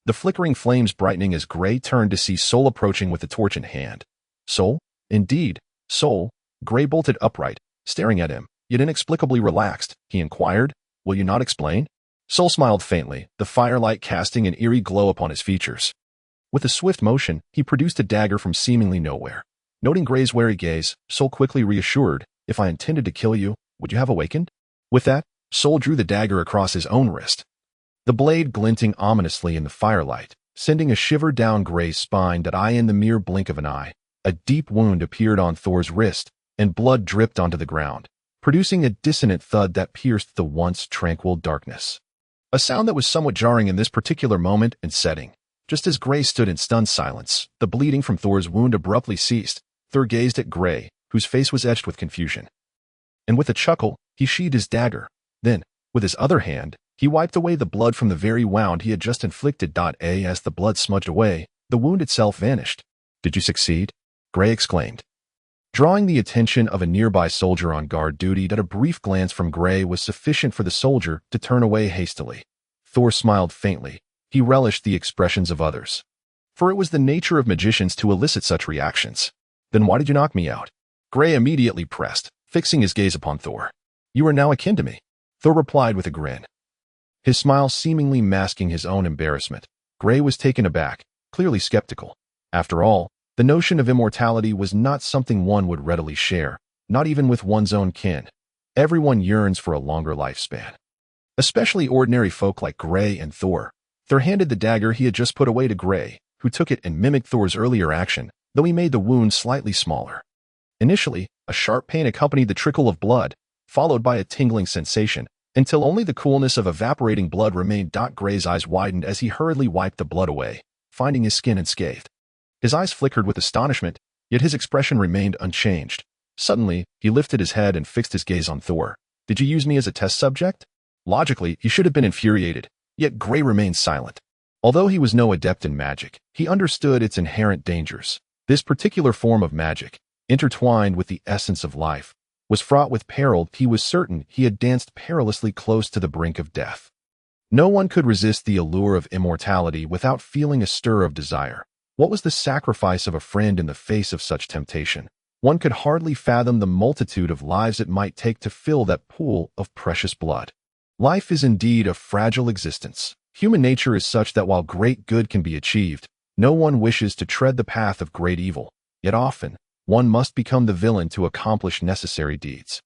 The flickering flames brightening as Gray turned to see Soul approaching with a torch in hand. Soul? Indeed, Soul. Gray bolted upright, staring at him, yet inexplicably relaxed. He inquired, will you not explain? Soul smiled faintly, the firelight casting an eerie glow upon his features. With a swift motion, he produced a dagger from seemingly nowhere. Noting Gray's wary gaze, Soul quickly reassured, if I intended to kill you, would you have awakened? With that, Soul drew the dagger across his own wrist, the blade glinting ominously in the firelight, sending a shiver down Gray's spine that in the mere blink of an eye. A deep wound appeared on Thor's wrist, and blood dripped onto the ground, producing a dissonant thud that pierced the once tranquil darkness. A sound that was somewhat jarring in this particular moment and setting. Just as Gray stood in stunned silence, the bleeding from Thor's wound abruptly ceased. Thor gazed at Gray, whose face was etched with confusion. And with a chuckle, he sheathed his dagger. Then, with his other hand, he wiped away the blood from the very wound he had just inflicted. As the blood smudged away, the wound itself vanished. Did you succeed? Gray exclaimed, drawing the attention of a nearby soldier on guard duty. That a brief glance from Gray was sufficient for the soldier to turn away hastily. Thor smiled faintly. He relished the expressions of others, for it was the nature of magicians to elicit such reactions. Then why did you knock me out? Gray immediately pressed, fixing his gaze upon Thor. You are now akin to me, Thor replied with a grin, his smile seemingly masking his own embarrassment. Gray was taken aback, clearly skeptical. After all, the notion of immortality was not something one would readily share, not even with one's own kin. Everyone yearns for a longer lifespan, especially ordinary folk like Gray and Thor. Thor handed the dagger he had just put away to Gray, who took it and mimicked Thor's earlier action, though he made the wound slightly smaller. Initially, a sharp pain accompanied the trickle of blood, followed by a tingling sensation, until only the coolness of evaporating blood remained. Gray's eyes widened as he hurriedly wiped the blood away, finding his skin unscathed. His eyes flickered with astonishment, yet his expression remained unchanged. Suddenly, he lifted his head and fixed his gaze on Thor. Did you use me as a test subject? Logically, he should have been infuriated, yet Gray remained silent. Although he was no adept in magic, he understood its inherent dangers. This particular form of magic, intertwined with the essence of life, was fraught with peril. He was certain he had danced perilously close to the brink of death. No one could resist the allure of immortality without feeling a stir of desire. What was the sacrifice of a friend in the face of such temptation? One could hardly fathom the multitude of lives it might take to fill that pool of precious blood. Life is indeed a fragile existence. Human nature is such that while great good can be achieved, no one wishes to tread the path of great evil. Yet often, one must become the villain to accomplish necessary deeds.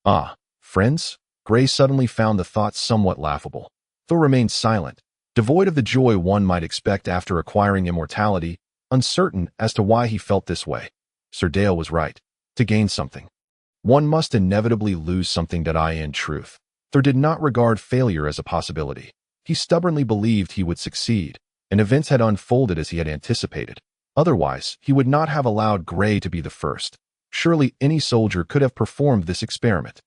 Ah, friends? Gray suddenly found the thought somewhat laughable. Thor remained silent, devoid of the joy one might expect after acquiring immortality, uncertain as to why he felt this way. Sir Dale was right. To gain something, one must inevitably lose something. In truth, Thor did not regard failure as a possibility. He stubbornly believed he would succeed, and events had unfolded as he had anticipated. Otherwise, he would not have allowed Gray to be the first. Surely any soldier could have performed this experiment.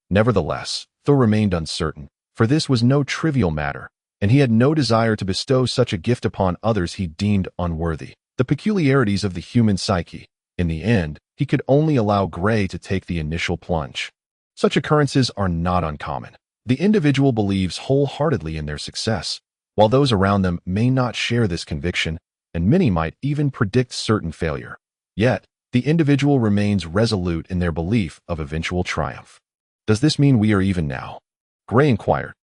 Nevertheless, Thor remained uncertain, for this was no trivial matter, and he had no desire to bestow such a gift upon others he deemed unworthy. The peculiarities of the human psyche. In the end, he could only allow Gray to take the initial plunge. Such occurrences are not uncommon. The individual believes wholeheartedly in their success, while those around them may not share this conviction, and many might even predict certain failure. Yet, the individual remains resolute in their belief of eventual triumph. Does this mean we are even now? Gray inquired.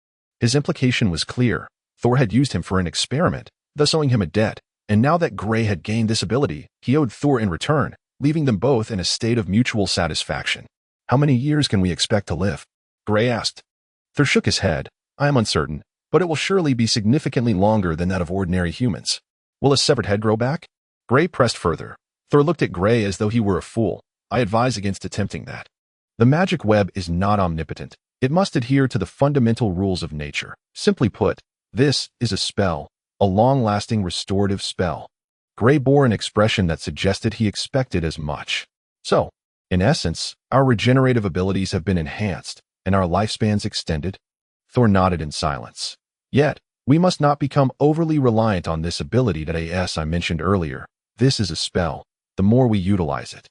His implication was clear. Thor had used him for an experiment, thus owing him a debt, and now that Gray had gained this ability, he owed Thor in return, leaving them both in a state of mutual satisfaction. How many years can we expect to live? Gray asked. Thor shook his head. I am uncertain, but it will surely be significantly longer than that of ordinary humans. Will a severed head grow back? Gray pressed further. Thor looked at Gray as though he were a fool. I advise against attempting that. The magic web is not omnipotent. It must adhere to the fundamental rules of nature. Simply put, this is a spell, a long-lasting restorative spell. Gray bore an expression that suggested he expected as much. So, in essence, our regenerative abilities have been enhanced, and our lifespans extended? Thor nodded in silence. Yet, we must not become overly reliant on this ability that I mentioned earlier. This is a spell. The more we utilize it,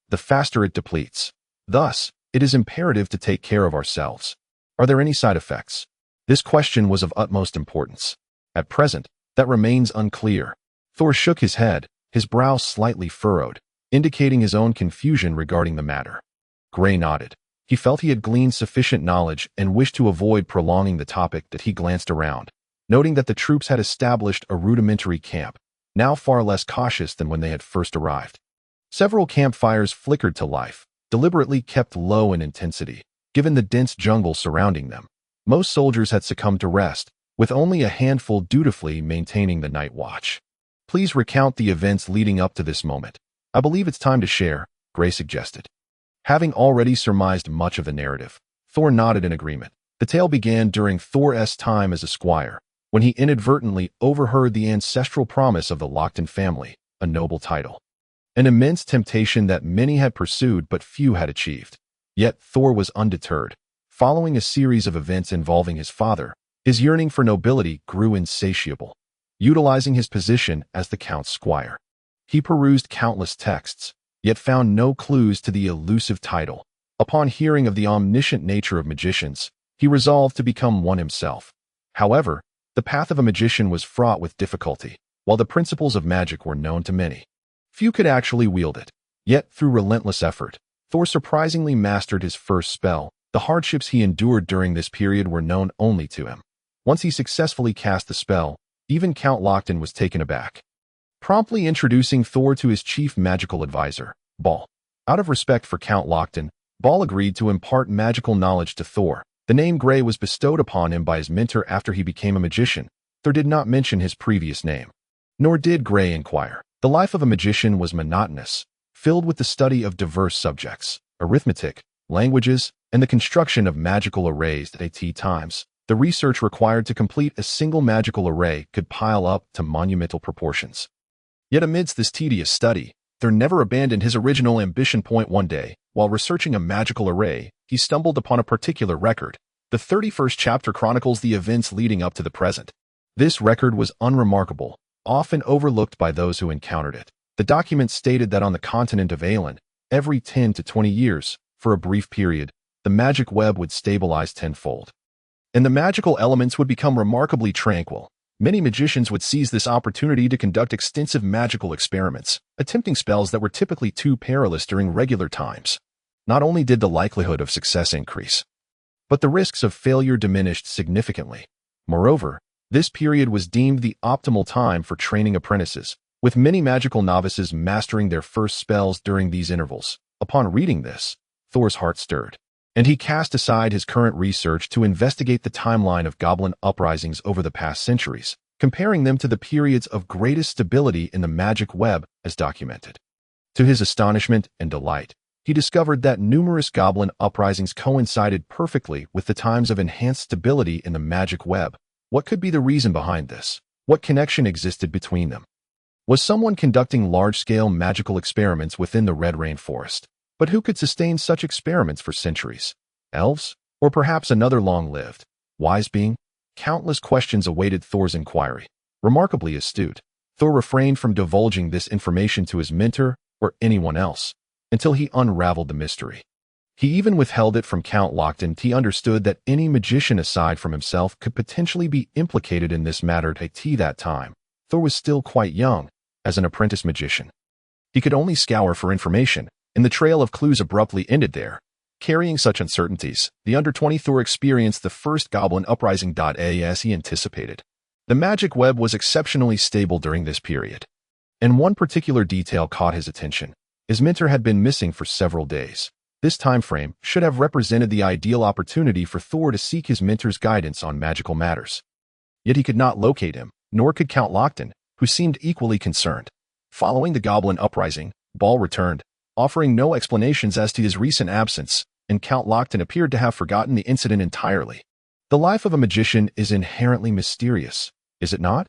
the faster it depletes. Thus, it is imperative to take care of ourselves. Are there any side effects? This question was of utmost importance. At present, that remains unclear. Thor shook his head, his brow slightly furrowed, indicating his own confusion regarding the matter. Gray nodded. He felt he had gleaned sufficient knowledge and wished to avoid prolonging the topic. That he glanced around, noting that the troops had established a rudimentary camp, now far less cautious than when they had first arrived. Several campfires flickered to life, deliberately kept low in intensity, given the dense jungle surrounding them. Most soldiers had succumbed to rest, with only a handful dutifully maintaining the night watch. Please recount the events leading up to this moment. I believe it's time to share, Gray suggested. Having already surmised much of the narrative, Thor nodded in agreement. The tale began during Thor's time as a squire, when he inadvertently overheard the ancestral promise of the Lockton family, a noble title. An immense temptation that many had pursued but few had achieved. Yet Thor was undeterred. Following a series of events involving his father, his yearning for nobility grew insatiable. Utilizing his position as the Count's squire, he perused countless texts, yet found no clues to the elusive title. Upon hearing of the omniscient nature of magicians, he resolved to become one himself. However, the path of a magician was fraught with difficulty, while the principles of magic were known to many. Few could actually wield it. Yet, through relentless effort, Thor surprisingly mastered his first spell. The hardships he endured during this period were known only to him. Once he successfully cast the spell, even Count Lockton was taken aback. Promptly introducing Thor to his chief magical advisor, Ball. Out of respect for Count Lockton, Ball agreed to impart magical knowledge to Thor. The name Gray was bestowed upon him by his mentor after he became a magician. Thor did not mention his previous name. Nor did Gray inquire. The life of a magician was monotonous, filled with the study of diverse subjects, arithmetic, languages, and the construction of magical arrays. At times, the research required to complete a single magical array could pile up to monumental proportions. Yet amidst this tedious study, Thor never abandoned his original ambition. One day, while researching a magical array, he stumbled upon a particular record. The 31st chapter chronicles the events leading up to the present. This record was unremarkable, often overlooked by those who encountered it. The document stated that on the continent of Harland, every 10 to 20 years, for a brief period, the magic web would stabilize tenfold, and the magical elements would become remarkably tranquil. Many magicians would seize this opportunity to conduct extensive magical experiments, attempting spells that were typically too perilous during regular times. Not only did the likelihood of success increase, but the risks of failure diminished significantly. Moreover, this period was deemed the optimal time for training apprentices, with many magical novices mastering their first spells during these intervals. Upon reading this, Thor's heart stirred, and he cast aside his current research to investigate the timeline of goblin uprisings over the past centuries, comparing them to the periods of greatest stability in the magic web as documented. To his astonishment and delight, he discovered that numerous goblin uprisings coincided perfectly with the times of enhanced stability in the magic web. What could be the reason behind this? What connection existed between them? Was someone conducting large-scale magical experiments within the Red Rainforest? But who could sustain such experiments for centuries? Elves? Or perhaps another long-lived, wise being? Countless questions awaited Thor's inquiry. Remarkably astute, Thor refrained from divulging this information to his mentor or anyone else until he unraveled the mystery. He even withheld it from Count Lockton. He understood that any magician aside from himself could potentially be implicated in this matter. At that time, Thor was still quite young as an apprentice magician. He could only scour for information, and the trail of clues abruptly ended there. Carrying such uncertainties, the under-20 Thor experienced the first goblin uprising. As he anticipated, the magic web was exceptionally stable during this period. And one particular detail caught his attention. His mentor had been missing for several days. This time frame should have represented the ideal opportunity for Thor to seek his mentor's guidance on magical matters. Yet he could not locate him, nor could Count Lockton, who seemed equally concerned. Following the goblin uprising, Ball returned, offering no explanations as to his recent absence, and Count Lockton appeared to have forgotten the incident entirely. The life of a magician is inherently mysterious, is it not?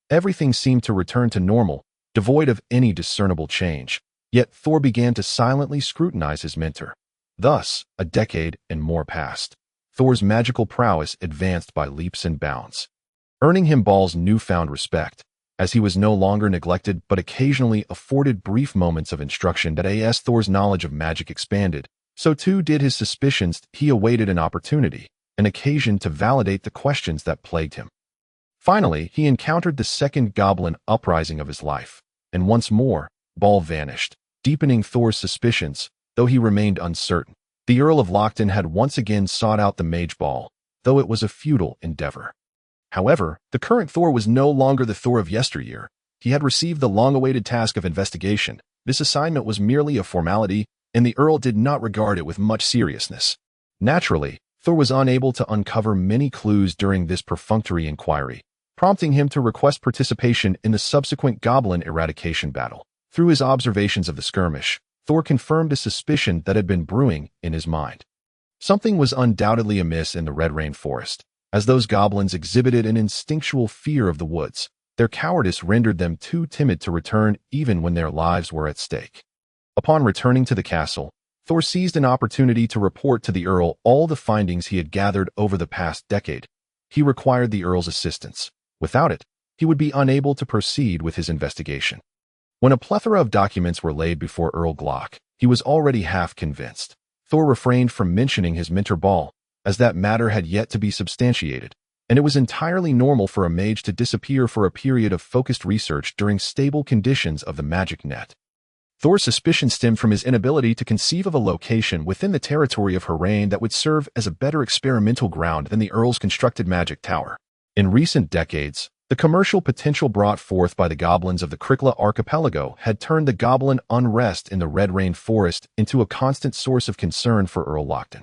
Everything seemed to return to normal, devoid of any discernible change. Yet Thor began to silently scrutinize his mentor. Thus, a decade and more passed. Thor's magical prowess advanced by leaps and bounds, earning him Ball's newfound respect, as he was no longer neglected but occasionally afforded brief moments of instruction. As Thor's knowledge of magic expanded, so too did his suspicions. He awaited an opportunity, an occasion to validate the questions that plagued him. Finally, he encountered the second goblin uprising of his life, and once more, Ball vanished, deepening Thor's suspicions, though he remained uncertain. The Earl of Lockton had once again sought out the Mage Ball, though it was a futile endeavor. However, the current Thor was no longer the Thor of yesteryear. He had received the long-awaited task of investigation. This assignment was merely a formality, and the Earl did not regard it with much seriousness. Naturally, Thor was unable to uncover many clues during this perfunctory inquiry, prompting him to request participation in the subsequent goblin eradication battle. Through his observations of the skirmish, Thor confirmed a suspicion that had been brewing in his mind. Something was undoubtedly amiss in the Red Rainforest, as those goblins exhibited an instinctual fear of the woods. Their cowardice rendered them too timid to return even when their lives were at stake. Upon returning to the castle, Thor seized an opportunity to report to the Earl all the findings he had gathered over the past decade. He required the Earl's assistance. Without it, he would be unable to proceed with his investigation. When a plethora of documents were laid before Earl Glock, he was already half convinced. Thor refrained from mentioning his mentor Ball, as that matter had yet to be substantiated, and it was entirely normal for a mage to disappear for a period of focused research during stable conditions of the magic net. Thor's suspicion stemmed from his inability to conceive of a location within the territory of Harland that would serve as a better experimental ground than the Earl's constructed magic tower. In recent decades, the commercial potential brought forth by the goblins of the Krikla archipelago had turned the goblin unrest in the Red Rainforest into a constant source of concern for Earl Lockton.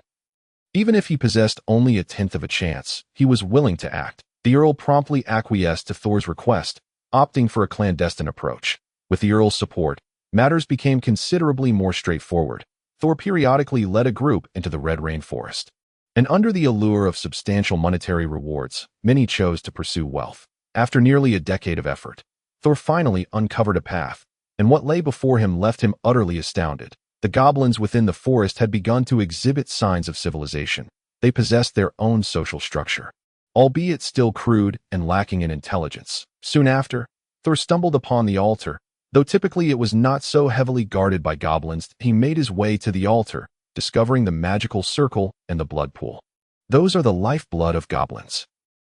Even if he possessed only a tenth of a chance, he was willing to act. The Earl promptly acquiesced to Thor's request, opting for a clandestine approach. With the Earl's support, matters became considerably more straightforward. Thor periodically led a group into the Red Rainforest, and under the allure of substantial monetary rewards, many chose to pursue wealth. After nearly a decade of effort, Thor finally uncovered a path, and what lay before him left him utterly astounded. The goblins within the forest had begun to exhibit signs of civilization. They possessed their own social structure, albeit still crude and lacking in intelligence. Soon after, Thor stumbled upon the altar. Though typically it was not so heavily guarded by goblins, he made his way to the altar, discovering the magical circle and the blood pool. Those are the lifeblood of goblins.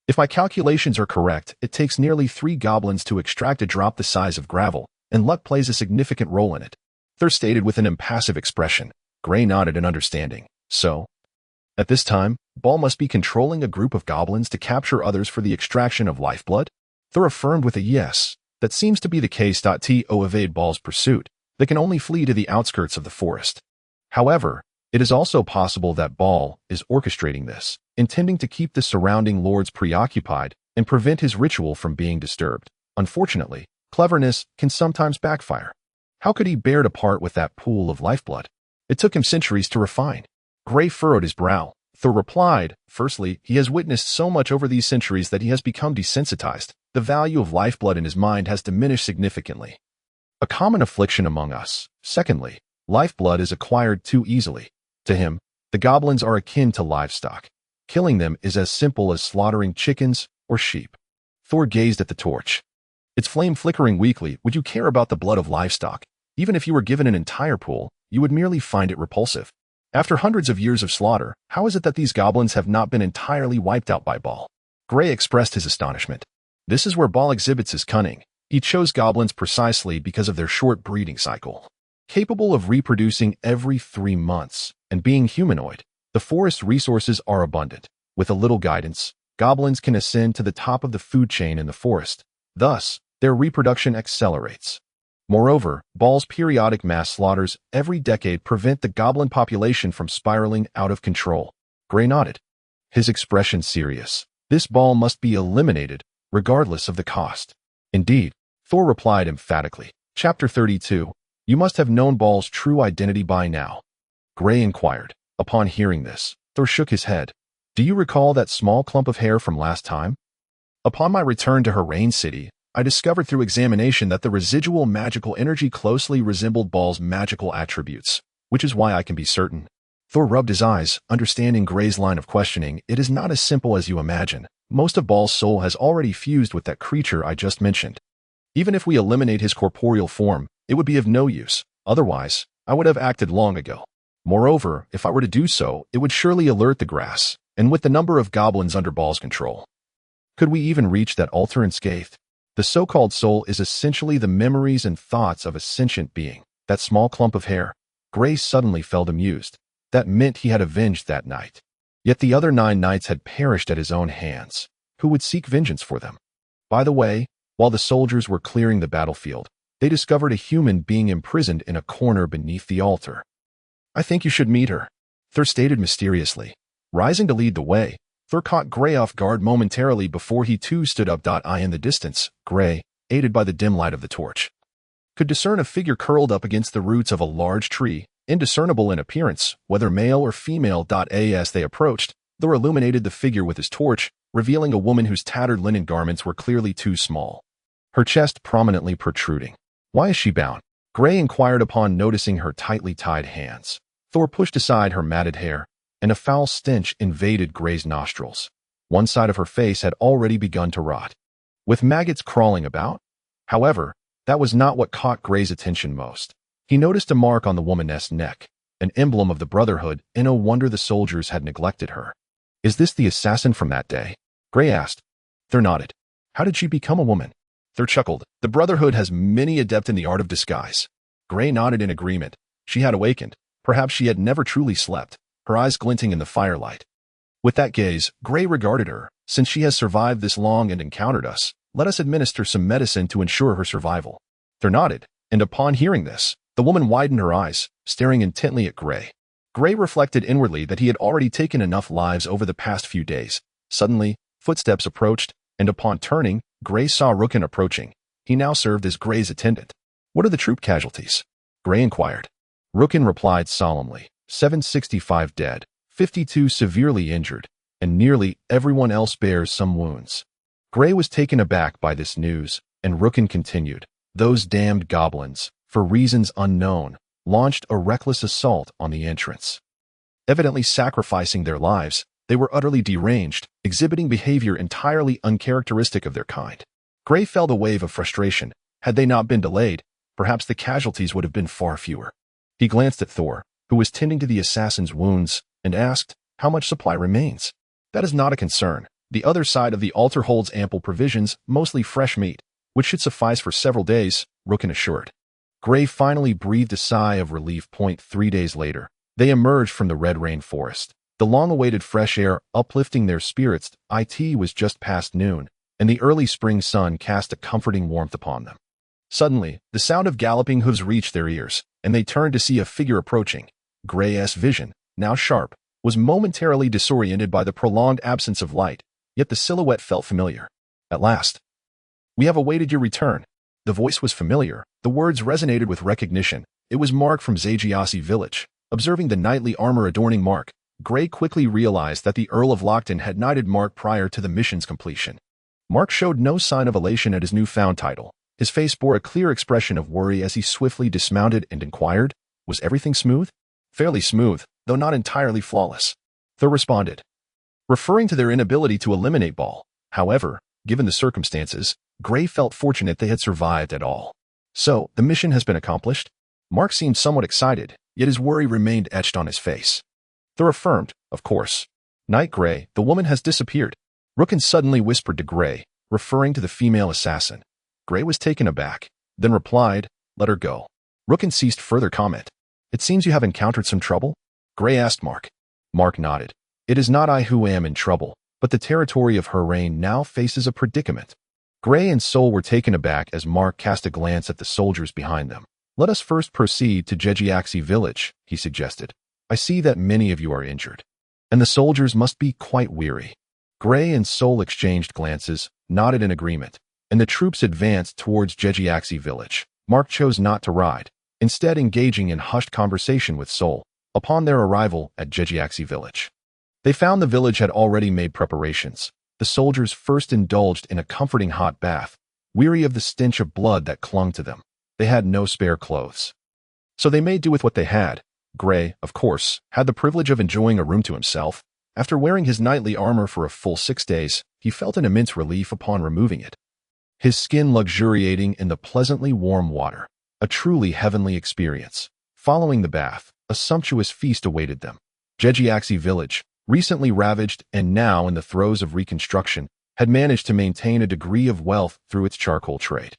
If my calculations are correct, it takes nearly 3 goblins to extract a drop the size of gravel, and luck plays a significant role in it. Thor stated with an impassive expression. Gray nodded in understanding. So? At this time, Ball must be controlling a group of goblins to capture others for the extraction of lifeblood? Thor affirmed with a yes. That seems to be the case. To evade Ball's pursuit, they can only flee to the outskirts of the forest. However, it is also possible that Ball is orchestrating this, intending to keep the surrounding lords preoccupied and prevent his ritual from being disturbed. Unfortunately, cleverness can sometimes backfire. How could he bear to part with that pool of lifeblood? It took him centuries to refine. Gray furrowed his brow. Thor replied, firstly, he has witnessed so much over these centuries that he has become desensitized. The value of lifeblood in his mind has diminished significantly. A common affliction among us. Secondly, lifeblood is acquired too easily. To him, the goblins are akin to livestock. Killing them is as simple as slaughtering chickens or sheep. Thor gazed at the torch. Its flame flickering weakly. Would you care about the blood of livestock? Even if you were given an entire pool, you would merely find it repulsive. After hundreds of years of slaughter, how is it that these goblins have not been entirely wiped out by Ball? Gray expressed his astonishment. This is where Ball exhibits his cunning. He chose goblins precisely because of their short breeding cycle. Capable of reproducing every 3 months and being humanoid, the forest's resources are abundant. With a little guidance, goblins can ascend to the top of the food chain in the forest. Thus, their reproduction accelerates. Moreover, Ball's periodic mass slaughters every decade prevent the goblin population from spiraling out of control. Gray nodded, his expression serious. This Ball must be eliminated, regardless of the cost. Indeed, Thor replied emphatically. Chapter 32. You must have known Ball's true identity by now. Gray inquired. Upon hearing this, Thor shook his head. Do you recall that small clump of hair from last time? Upon my return to Harland City, I discovered through examination that the residual magical energy closely resembled Ball's magical attributes, which is why I can be certain. Thor rubbed his eyes, understanding Gray's line of questioning. It is not as simple as you imagine. Most of Ball's soul has already fused with that creature I just mentioned. Even if we eliminate his corporeal form, it would be of no use. Otherwise, I would have acted long ago. Moreover, if I were to do so, it would surely alert the grass, and with the number of goblins under Ball's control. Could we even reach that altar unscathed? The so-called soul is essentially the memories and thoughts of a sentient being. That small clump of hair. Gray suddenly felt amused. That meant he had avenged that night. Yet the other 9 knights had perished at his own hands. Who would seek vengeance for them? By the way, while the soldiers were clearing the battlefield, they discovered a human being imprisoned in a corner beneath the altar. I think you should meet her, Thor stated mysteriously. Rising to lead the way, Thor caught Gray off guard momentarily before he too stood up. In the distance, Gray, aided by the dim light of the torch, could discern a figure curled up against the roots of a large tree, indiscernible in appearance, whether male or female. As they approached, Thor illuminated the figure with his torch, revealing a woman whose tattered linen garments were clearly too small, her chest prominently protruding. Why is she bound? Gray inquired upon noticing her tightly tied hands. Thor pushed aside her matted hair, and a foul stench invaded Gray's nostrils. One side of her face had already begun to rot, with maggots crawling about. However, that was not what caught Gray's attention most. He noticed a mark on the woman's neck, an emblem of the Brotherhood, and no wonder the soldiers had neglected her. Is this the assassin from that day? Gray asked. Thor nodded. How did she become a woman? Thor chuckled. The Brotherhood has many adept in the art of disguise. Gray nodded in agreement. She had awakened. Perhaps she had never truly slept, her eyes glinting in the firelight. With that gaze, Gray regarded her. Since she has survived this long and encountered us, let us administer some medicine to ensure her survival. Thor nodded, and upon hearing this, the woman widened her eyes, staring intently at Gray. Gray reflected inwardly that he had already taken enough lives over the past few days. Suddenly, footsteps approached, and upon turning, Gray saw Rookin approaching. He now served as Gray's attendant. What are the troop casualties? Gray inquired. Rookin replied solemnly. 765 dead, 52 severely injured, and nearly everyone else bears some wounds. Gray was taken aback by this news, and Rookin continued. Those damned goblins, for reasons unknown, launched a reckless assault on the entrance. Evidently sacrificing their lives, they were utterly deranged, exhibiting behavior entirely uncharacteristic of their kind. Gray felt a wave of frustration. Had they not been delayed, perhaps the casualties would have been far fewer. He glanced at Thor, who was tending to the assassin's wounds, and asked, how much supply remains? That is not a concern. The other side of the altar holds ample provisions, mostly fresh meat, which should suffice for several days, Rookin assured. Gray finally breathed a sigh of relief. 3 days later, they emerged from the red rain forest. The long-awaited fresh air uplifting their spirits. It was just past noon, and the early spring sun cast a comforting warmth upon them. Suddenly, the sound of galloping hooves reached their ears, and they turned to see a figure approaching. Gray's vision, now sharp, was momentarily disoriented by the prolonged absence of light, yet the silhouette felt familiar. At last. "We have awaited your return." The voice was familiar, the words resonated with recognition. It was Mark from Zajiasi village. Observing the knightly armor adorning Mark, Gray quickly realized that the Earl of Lockton had knighted Mark prior to the mission's completion. Mark showed no sign of elation at his newfound title. His face bore a clear expression of worry as he swiftly dismounted and inquired, "Was everything smooth?" "Fairly smooth, though not entirely flawless," Thur responded, referring to their inability to eliminate Ball. However, given the circumstances, Gray felt fortunate they had survived at all. "So, the mission has been accomplished?" Mark seemed somewhat excited, yet his worry remained etched on his face. Thur affirmed, "Of course. Knight Gray, the woman has disappeared." Rookin suddenly whispered to Gray, referring to the female assassin. Gray was taken aback, then replied, "Let her go." Rookin ceased further comment. "It seems you have encountered some trouble?" Gray asked Mark. Mark nodded. "It is not I who am in trouble, but the territory of her reign now faces a predicament." Gray and Soul were taken aback as Mark cast a glance at the soldiers behind them. "Let us first proceed to Jejiaxi village," he suggested. "I see that many of you are injured, and the soldiers must be quite weary." Gray and Soul exchanged glances, nodded in agreement, and the troops advanced towards Jejiaxi village. Mark chose not to ride, instead engaging in hushed conversation with Soul. Upon their arrival at Jejiaxi village, they found the village had already made preparations. The soldiers first indulged in a comforting hot bath, weary of the stench of blood that clung to them. They had no spare clothes, so they made do with what they had. Gray, of course, had the privilege of enjoying a room to himself. After wearing his knightly armor for a full 6 days, he felt an immense relief upon removing it, his skin luxuriating in the pleasantly warm water. A truly heavenly experience. Following the bath, a sumptuous feast awaited them. Jejiaxi village, recently ravaged and now in the throes of reconstruction, had managed to maintain a degree of wealth through its charcoal trade.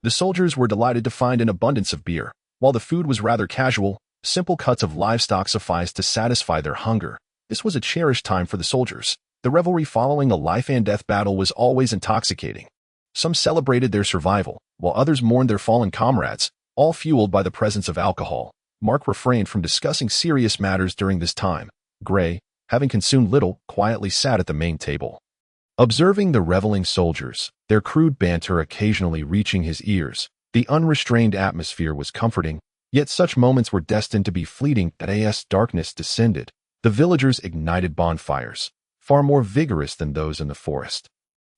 The soldiers were delighted to find an abundance of beer. While the food was rather casual, simple cuts of livestock sufficed to satisfy their hunger. This was a cherished time for the soldiers. The revelry following a life-and-death battle was always intoxicating. Some celebrated their survival, while others mourned their fallen comrades, all fueled by the presence of alcohol. Mark refrained from discussing serious matters during this time. Gray, having consumed little, quietly sat at the main table, observing the reveling soldiers, their crude banter occasionally reaching his ears. The unrestrained atmosphere was comforting, yet such moments were destined to be fleeting. As darkness descended, the villagers ignited bonfires, far more vigorous than those in the forest.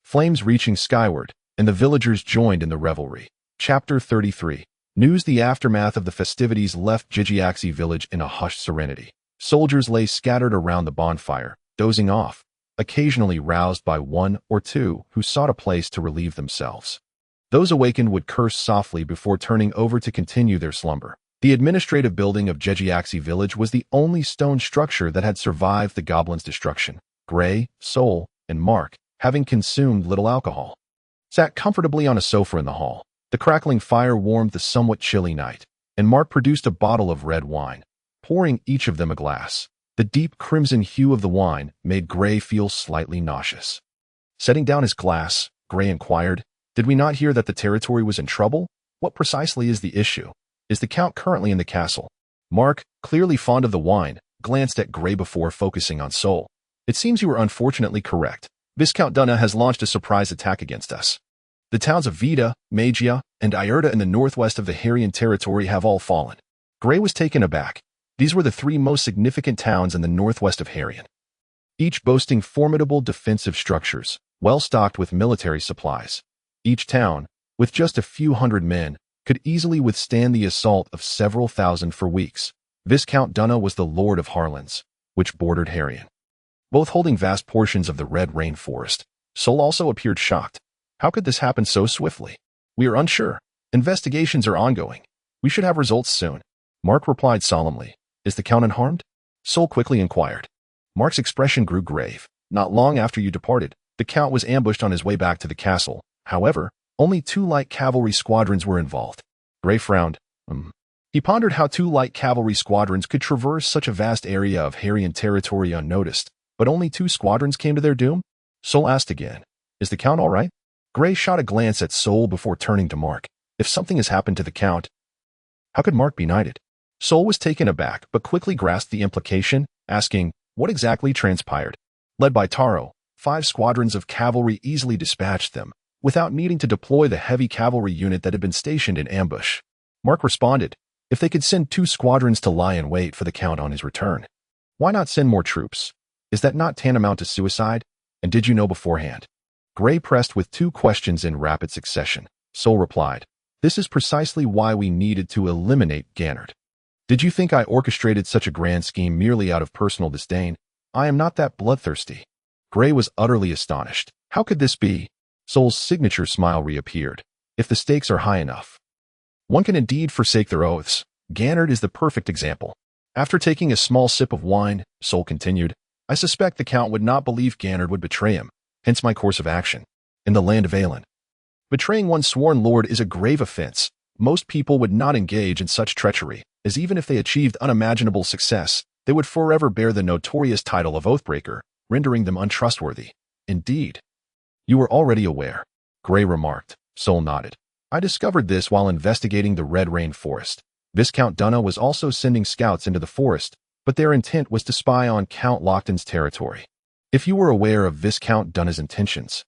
Flames reaching skyward, and the villagers joined in the revelry. Chapter 33. News. The aftermath of the festivities left Jejiaxi village in a hushed serenity. Soldiers lay scattered around the bonfire, dozing off, occasionally roused by one or two who sought a place to relieve themselves. Those awakened would curse softly before turning over to continue their slumber. The administrative building of Jejiaxi village was the only stone structure that had survived the goblins' destruction. Gray, Soul, and Mark, having consumed little alcohol, sat comfortably on a sofa in the hall. The crackling fire warmed the somewhat chilly night, and Mark produced a bottle of red wine, pouring each of them a glass. The deep crimson hue of the wine made Gray feel slightly nauseous. Setting down his glass, Gray inquired, "Did we not hear that the territory was in trouble? What precisely is the issue? Is the Count currently in the castle?" Mark, clearly fond of the wine, glanced at Gray before focusing on Soul. "It seems you are unfortunately correct. Viscount Dunna has launched a surprise attack against us. The towns of Vida, Magia, and Iurta in the northwest of the Harrian territory have all fallen." Gray was taken aback. These were the 3 most significant towns in the northwest of Harrian, each boasting formidable defensive structures, well stocked with military supplies. Each town, with just a few hundred men, could easily withstand the assault of several thousand for weeks. Viscount Dunna was the lord of Harlands, which bordered Harrian, both holding vast portions of the red rainforest. Soul also appeared shocked. "How could this happen so swiftly?" "We are unsure. Investigations are ongoing. We should have results soon." Mark replied solemnly. "Is the Count unharmed?" Soul quickly inquired. Mark's expression grew grave. "Not long after you departed, the Count was ambushed on his way back to the castle. However, only 2 light cavalry squadrons were involved." Gray frowned. He pondered how two light cavalry squadrons could traverse such a vast area of Harrian territory unnoticed, but only 2 squadrons came to their doom? Sol asked again, "Is the Count all right?" Gray shot a glance at Sol before turning to Mark. If something has happened to the Count, how could Mark be knighted? Sol was taken aback, but quickly grasped the implication, asking, what exactly transpired? Led by Taro, 5 squadrons of cavalry easily dispatched them, without needing to deploy the heavy cavalry unit that had been stationed in ambush. Mark responded, if they could send 2 squadrons to lie in wait for the Count on his return, why not send more troops? Is that not tantamount to suicide? And did you know beforehand? Gray pressed with 2 questions in rapid succession. Sol replied, this is precisely why we needed to eliminate Gannard. Did you think I orchestrated such a grand scheme merely out of personal disdain? I am not that bloodthirsty. Gray was utterly astonished. How could this be? Sol's signature smile reappeared. If the stakes are high enough, one can indeed forsake their oaths. Gannard is the perfect example. After taking a small sip of wine, Sol continued, I suspect the Count would not believe Gannard would betray him, hence my course of action. In the land of Aelin, betraying one's sworn lord is a grave offense. Most people would not engage in such treachery, as even if they achieved unimaginable success, they would forever bear the notorious title of Oathbreaker, rendering them untrustworthy. Indeed. You were already aware, Gray remarked. Sol nodded. I discovered this while investigating the Red Rain Forest. Viscount Dunna was also sending scouts into the forest, but their intent was to spy on Count Lochton's territory. If you were aware of Viscount Dunna's intentions,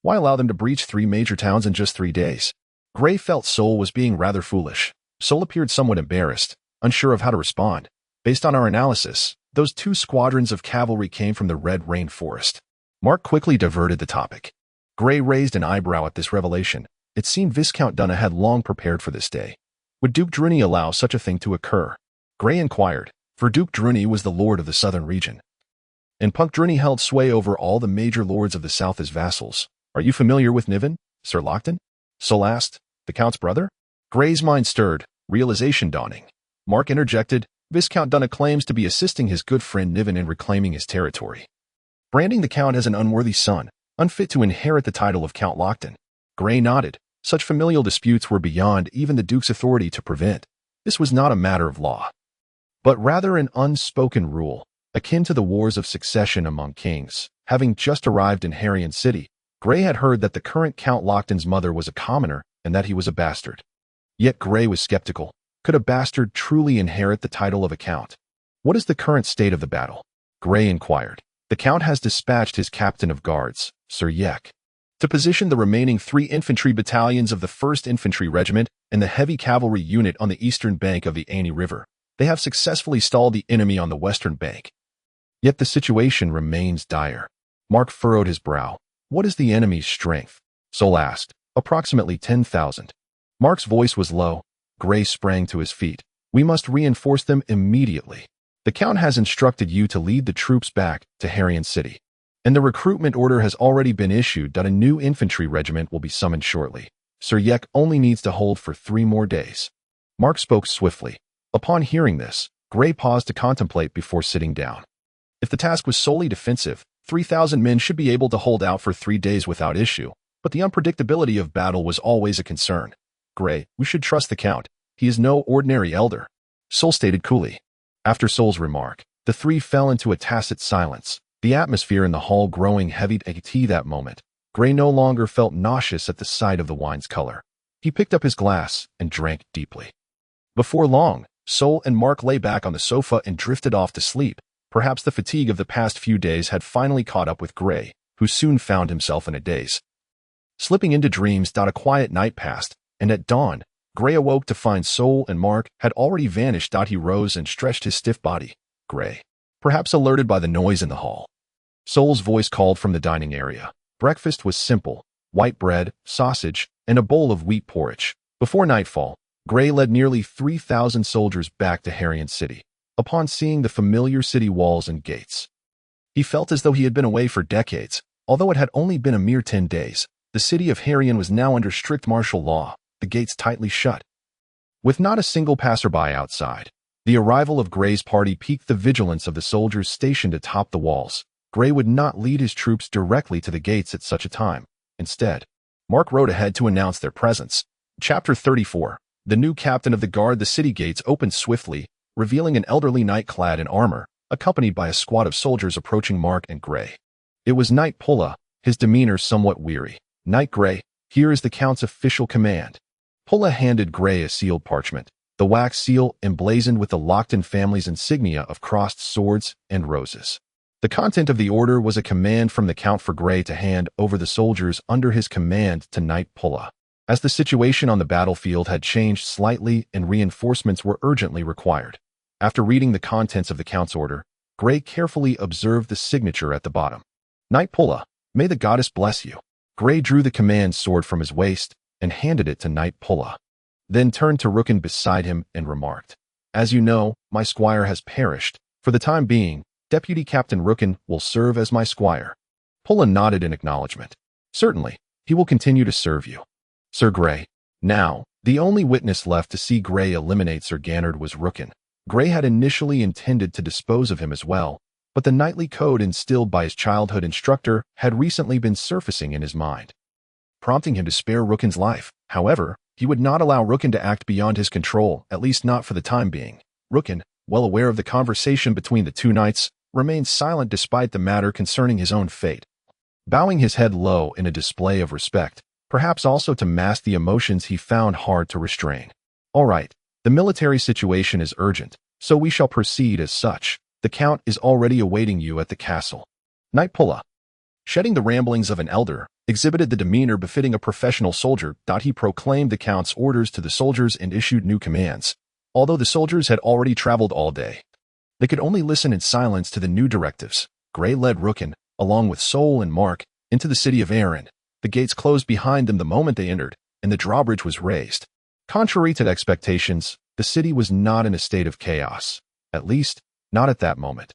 why allow them to breach 3 major towns in just 3 days? Gray felt Sol was being rather foolish. Sol appeared somewhat embarrassed, unsure of how to respond. Based on our analysis, those 2 squadrons of cavalry came from the Red Rain Forest. Mark quickly diverted the topic. Gray raised an eyebrow at this revelation. It seemed Viscount Dunna had long prepared for this day. Would Duke Druni allow such a thing to occur? Gray inquired, for Duke Druni was the lord of the southern region, and Punk Druni held sway over all the major lords of the south as vassals. Are you familiar with Niven, Sir Lochton? Sol asked, the Count's brother? Gray's mind stirred, realization dawning. Mark interjected, Viscount Dunna claims to be assisting his good friend Niven in reclaiming his territory, branding the Count as an unworthy son, unfit to inherit the title of Count Lochton. Gray nodded. Such familial disputes were beyond even the Duke's authority to prevent. This was not a matter of law, but rather an unspoken rule, akin to the wars of succession among kings. Having just arrived in Harrian City, Gray had heard that the current Count Lochton's mother was a commoner and that he was a bastard. Yet Gray was skeptical. Could a bastard truly inherit the title of a count? What is the current state of the battle? Gray inquired. The Count has dispatched his captain of guards, Sir Yek, to position the remaining 3 infantry battalions of the 1st Infantry Regiment and the heavy cavalry unit on the eastern bank of the Ani River. They have successfully stalled the enemy on the western bank. Yet the situation remains dire. Mark furrowed his brow. What is the enemy's strength? Sol asked. Approximately 10,000. Mark's voice was low. Gray sprang to his feet. We must reinforce them immediately. The Count has instructed you to lead the troops back to Harrian City, and the recruitment order has already been issued that a new infantry regiment will be summoned shortly. Sir Yek only needs to hold for 3 more days. Mark spoke swiftly. Upon hearing this, Gray paused to contemplate before sitting down. If the task was solely defensive, 3,000 men should be able to hold out for 3 days without issue, but the unpredictability of battle was always a concern. Gray, we should trust the Count. He is no ordinary elder, Sol stated coolly. After Sol's remark, the 3 fell into a tacit silence, the atmosphere in the hall growing heavy at that moment. Gray no longer felt nauseous at the sight of the wine's color. He picked up his glass and drank deeply. Before long, Sol and Mark lay back on the sofa and drifted off to sleep. Perhaps the fatigue of the past few days had finally caught up with Gray, who soon found himself in a daze. Slipping into dreams, a quiet night passed, and at dawn, Gray awoke to find Sol and Mark had already vanished. He rose and stretched his stiff body. Gray, perhaps alerted by the noise in the hall, Sol's voice called from the dining area. Breakfast was simple: white bread, sausage, and a bowl of wheat porridge. Before nightfall, Gray led nearly 3,000 soldiers back to Harrian City. Upon seeing the familiar city walls and gates, he felt as though he had been away for decades. Although it had only been a mere 10 days, the city of Harrian was now under strict martial law, the gates tightly shut, with not a single passerby outside. The arrival of Gray's party piqued the vigilance of the soldiers stationed atop the walls. Gray would not lead his troops directly to the gates at such a time. Instead, Mark rode ahead to announce their presence. Chapter 34. The new captain of the guard, the city gates opened swiftly, revealing an elderly knight clad in armor, accompanied by a squad of soldiers approaching Mark and Gray. It was Knight Pulla, his demeanor somewhat weary. "Knight Gray, here is the Count's official command." Pulla handed Gray a sealed parchment, the wax seal emblazoned with the Lockton family's insignia of crossed swords and roses. The content of the order was a command from the Count for Gray to hand over the soldiers under his command to Knight Pulla. As the situation on the battlefield had changed slightly and reinforcements were urgently required. After reading the contents of the Count's order, Gray carefully observed the signature at the bottom. "Knight Pulla, may the goddess bless you." Gray drew the command sword from his waist and handed it to Knight Pulla, then turned to Rooken beside him and remarked, "As you know, my squire has perished. For the time being, Deputy Captain Rooken will serve as my squire." Pulla nodded in acknowledgement. "Certainly, he will continue to serve you, Sir Gray." Now, the only witness left to see Gray eliminate Sir Gannard was Rooken. Gray had initially intended to dispose of him as well, but the knightly code instilled by his childhood instructor had recently been surfacing in his mind, prompting him to spare Rooken's life. However, he would not allow Rooken to act beyond his control, at least not for the time being. Rooken, well aware of the conversation between the two knights, remained silent despite the matter concerning his own fate, bowing his head low in a display of respect, perhaps also to mask the emotions he found hard to restrain. "All right, the military situation is urgent, so we shall proceed as such. The Count is already awaiting you at the castle." Knight Pulla, shedding the ramblings of an elder, exhibited the demeanor befitting a professional soldier. He proclaimed the Count's orders to the soldiers and issued new commands. Although the soldiers had already traveled all day, they could only listen in silence to the new directives. Gray led Rooken, along with Sol and Mark, into the city of Erin. The gates closed behind them the moment they entered, and the drawbridge was raised. Contrary to expectations, the city was not in a state of chaos, at least, not at that moment.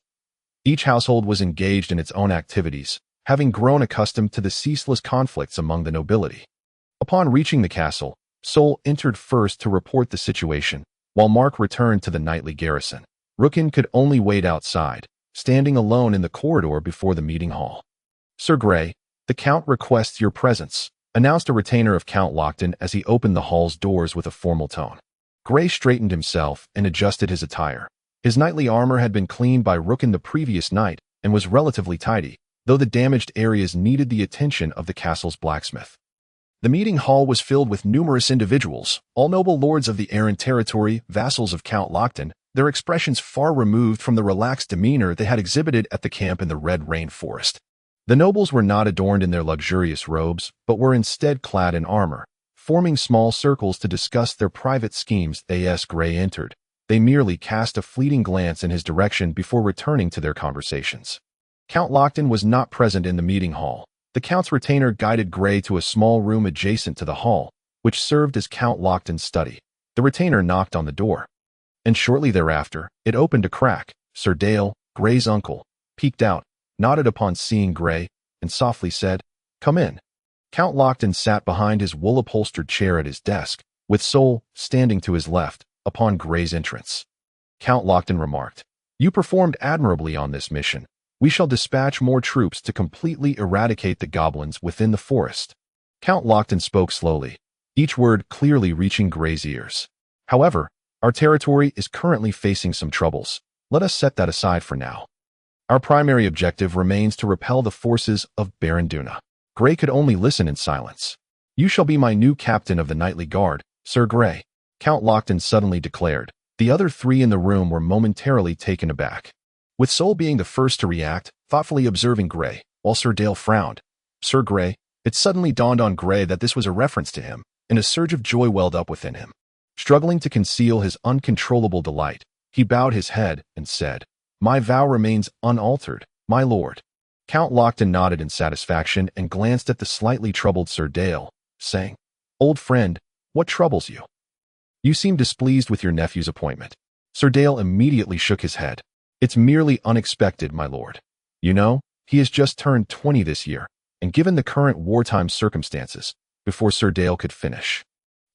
Each household was engaged in its own activities, having grown accustomed to the ceaseless conflicts among the nobility. Upon reaching the castle, Sol entered first to report the situation, while Mark returned to the knightly garrison. Rooken could only wait outside, standing alone in the corridor before the meeting hall. "Sir Gray, the Count requests your presence," announced a retainer of Count Lockton as he opened the hall's doors with a formal tone. Gray straightened himself and adjusted his attire. His knightly armor had been cleaned by Rooken the previous night and was relatively tidy, though the damaged areas needed the attention of the castle's blacksmith. The meeting hall was filled with numerous individuals, all noble lords of the Erin territory, vassals of Count Lockton, their expressions far removed from the relaxed demeanor they had exhibited at the camp in the Red Rain Forest. The nobles were not adorned in their luxurious robes, but were instead clad in armor, forming small circles to discuss their private schemes. As Gray entered, they merely cast a fleeting glance in his direction before returning to their conversations. Count Lockton was not present in the meeting hall. The Count's retainer guided Gray to a small room adjacent to the hall, which served as Count Lockton's study. The retainer knocked on the door, and shortly thereafter, it opened a crack. Sir Dale, Gray's uncle, peeked out, nodded upon seeing Gray, and softly said, "Come in." Count Lockton sat behind his wool-upholstered chair at his desk, with Sol standing to his left, upon Gray's entrance. Count Lockton remarked, "You performed admirably on this mission. We shall dispatch more troops to completely eradicate the goblins within the forest." Count Lockton spoke slowly, each word clearly reaching Gray's ears. "However, our territory is currently facing some troubles. Let us set that aside for now. Our primary objective remains to repel the forces of Baron Duna." Gray could only listen in silence. "You shall be my new captain of the Knightly Guard, Sir Gray," Count Lockton suddenly declared. The other three in the room were momentarily taken aback, with Sol being the first to react, thoughtfully observing Gray, while Sir Dale frowned. Sir Gray, it suddenly dawned on Gray that this was a reference to him, and a surge of joy welled up within him. Struggling to conceal his uncontrollable delight, he bowed his head and said, "My vow remains unaltered, my lord." Count Lockton nodded in satisfaction and glanced at the slightly troubled Sir Dale, saying, "Old friend, what troubles you? You seem displeased with your nephew's appointment." Sir Dale immediately shook his head. "It's merely unexpected, my lord. You know, he has just turned 20 this year, and given the current wartime circumstances," before Sir Dale could finish,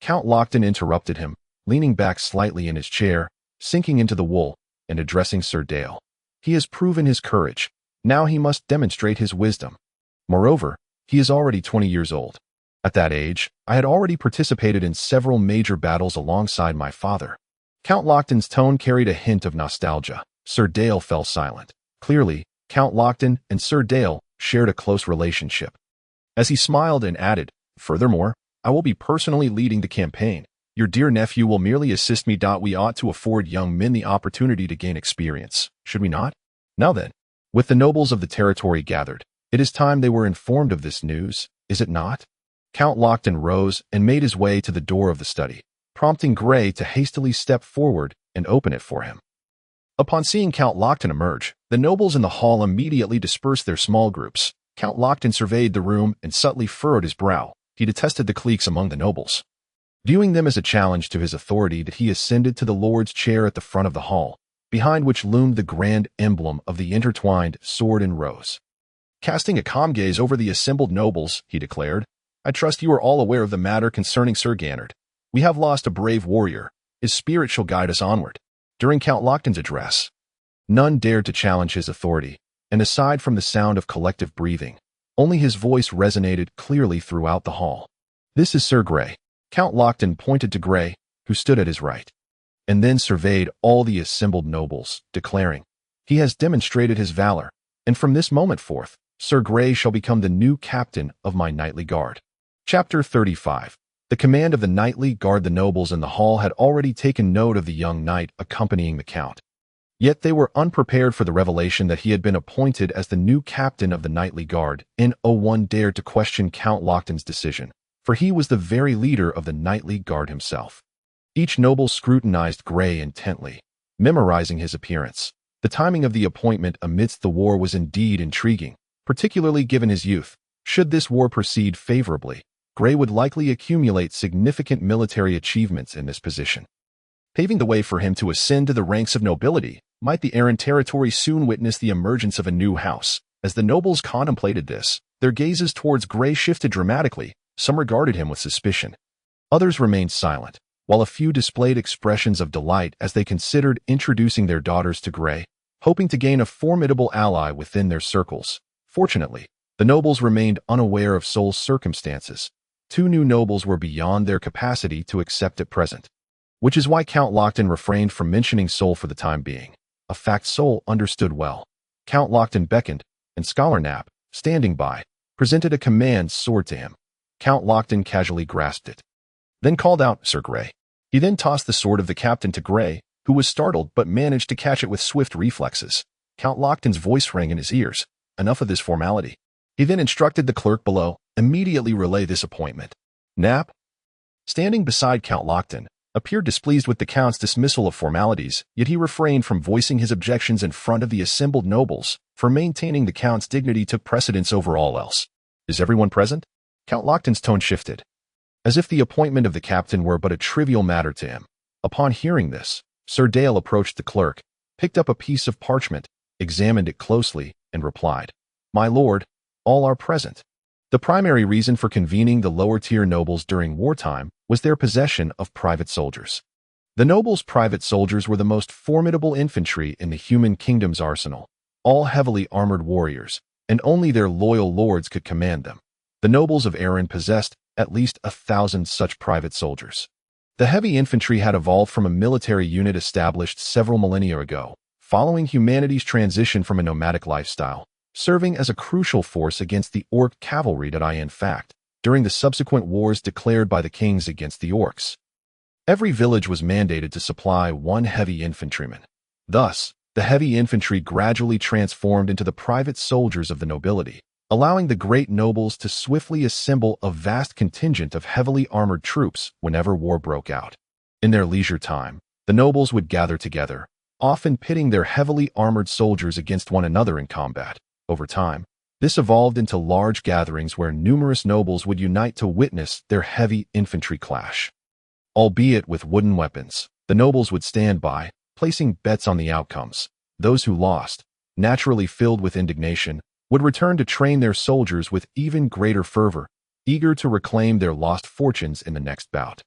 Count Lockton interrupted him, leaning back slightly in his chair, sinking into the wool, and addressing Sir Dale. "He has proven his courage. Now he must demonstrate his wisdom. Moreover, he is already 20 years old. At that age, I had already participated in several major battles alongside my father. Count Lochton's tone carried a hint of nostalgia. Sir Dale fell silent. Clearly, Count Lochton and Sir Dale shared a close relationship. As he smiled and added, "Furthermore, I will be personally leading the campaign. Your dear nephew will merely assist me. We ought to afford young men the opportunity to gain experience, should we not? Now then, with the nobles of the territory gathered, it is time they were informed of this news, is it not?" Count Lochton rose and made his way to the door of the study, prompting Gray to hastily step forward and open it for him. Upon seeing Count Lochton emerge, the nobles in the hall immediately dispersed their small groups. Count Lochton surveyed the room and subtly furrowed his brow. He detested the cliques among the nobles. Viewing them as a challenge to his authority, he ascended to the lord's chair at the front of the hall, behind which loomed the grand emblem of the intertwined sword and rose. Casting a calm gaze over the assembled nobles, he declared, "I trust you are all aware of the matter concerning Sir Gannard. We have lost a brave warrior. His spirit shall guide us onward." During Count Lochton's address, none dared to challenge his authority, and aside from the sound of collective breathing, only his voice resonated clearly throughout the hall. "This is Sir Gray." Count Lochton pointed to Gray, who stood at his right, and then surveyed all the assembled nobles, declaring, "He has demonstrated his valor, and from this moment forth, Sir Gray shall become the new captain of my knightly guard." Chapter 35. The command of the knightly guard. The nobles in the hall had already taken note of the young knight accompanying the count. Yet they were unprepared for the revelation that he had been appointed as the new captain of the knightly guard. No one dared to question Count Lochton's decision, for he was the very leader of the knightly guard himself. Each noble scrutinized Gray intently, memorizing his appearance. The timing of the appointment amidst the war was indeed intriguing, particularly given his youth. Should this war proceed favorably, Gray would likely accumulate significant military achievements in this position. Paving the way for him to ascend to the ranks of nobility, might the Arran territory soon witness the emergence of a new house. As the nobles contemplated this, their gazes towards Gray shifted dramatically. Some regarded him with suspicion. Others remained silent, while a few displayed expressions of delight as they considered introducing their daughters to Gray, hoping to gain a formidable ally within their circles. Fortunately, the nobles remained unaware of Sol's circumstances. Two new nobles were beyond their capacity to accept at present, which is why Count Lochton refrained from mentioning Sol for the time being, a fact Sol understood well. Count Lochton beckoned, and Scholar Knapp, standing by, presented a command sword to him. Count Lochton casually grasped it, then called out, "Sir Gray." He then tossed the sword of the captain to Gray, who was startled but managed to catch it with swift reflexes. Count Lochton's voice rang in his ears. Enough of this formality. He then instructed the clerk below, immediately relay this appointment. Knapp, standing beside Count Lochton, appeared displeased with the count's dismissal of formalities, yet he refrained from voicing his objections in front of the assembled nobles, for maintaining the count's dignity took precedence over all else. "Is everyone present?" Count Lochton's tone shifted, as if the appointment of the captain were but a trivial matter to him. Upon hearing this, Sir Dale approached the clerk, picked up a piece of parchment, examined it closely, and replied, "My lord, all are present." The primary reason for convening the lower-tier nobles during wartime was their possession of private soldiers. The nobles' private soldiers were the most formidable infantry in the human kingdom's arsenal, all heavily armored warriors, and only their loyal lords could command them. The nobles of Arran possessed at least 1,000 such private soldiers. The heavy infantry had evolved from a military unit established several millennia ago, following humanity's transition from a nomadic lifestyle, serving as a crucial force against the orc cavalry. In fact, during the subsequent wars declared by the kings against the orcs, every village was mandated to supply one heavy infantryman. Thus, the heavy infantry gradually transformed into the private soldiers of the nobility, allowing the great nobles to swiftly assemble a vast contingent of heavily armored troops whenever war broke out. In their leisure time, the nobles would gather together, often pitting their heavily armored soldiers against one another in combat. Over time, this evolved into large gatherings where numerous nobles would unite to witness their heavy infantry clash. Albeit with wooden weapons, the nobles would stand by, placing bets on the outcomes. Those who lost, naturally filled with indignation, would return to train their soldiers with even greater fervor, eager to reclaim their lost fortunes in the next bout.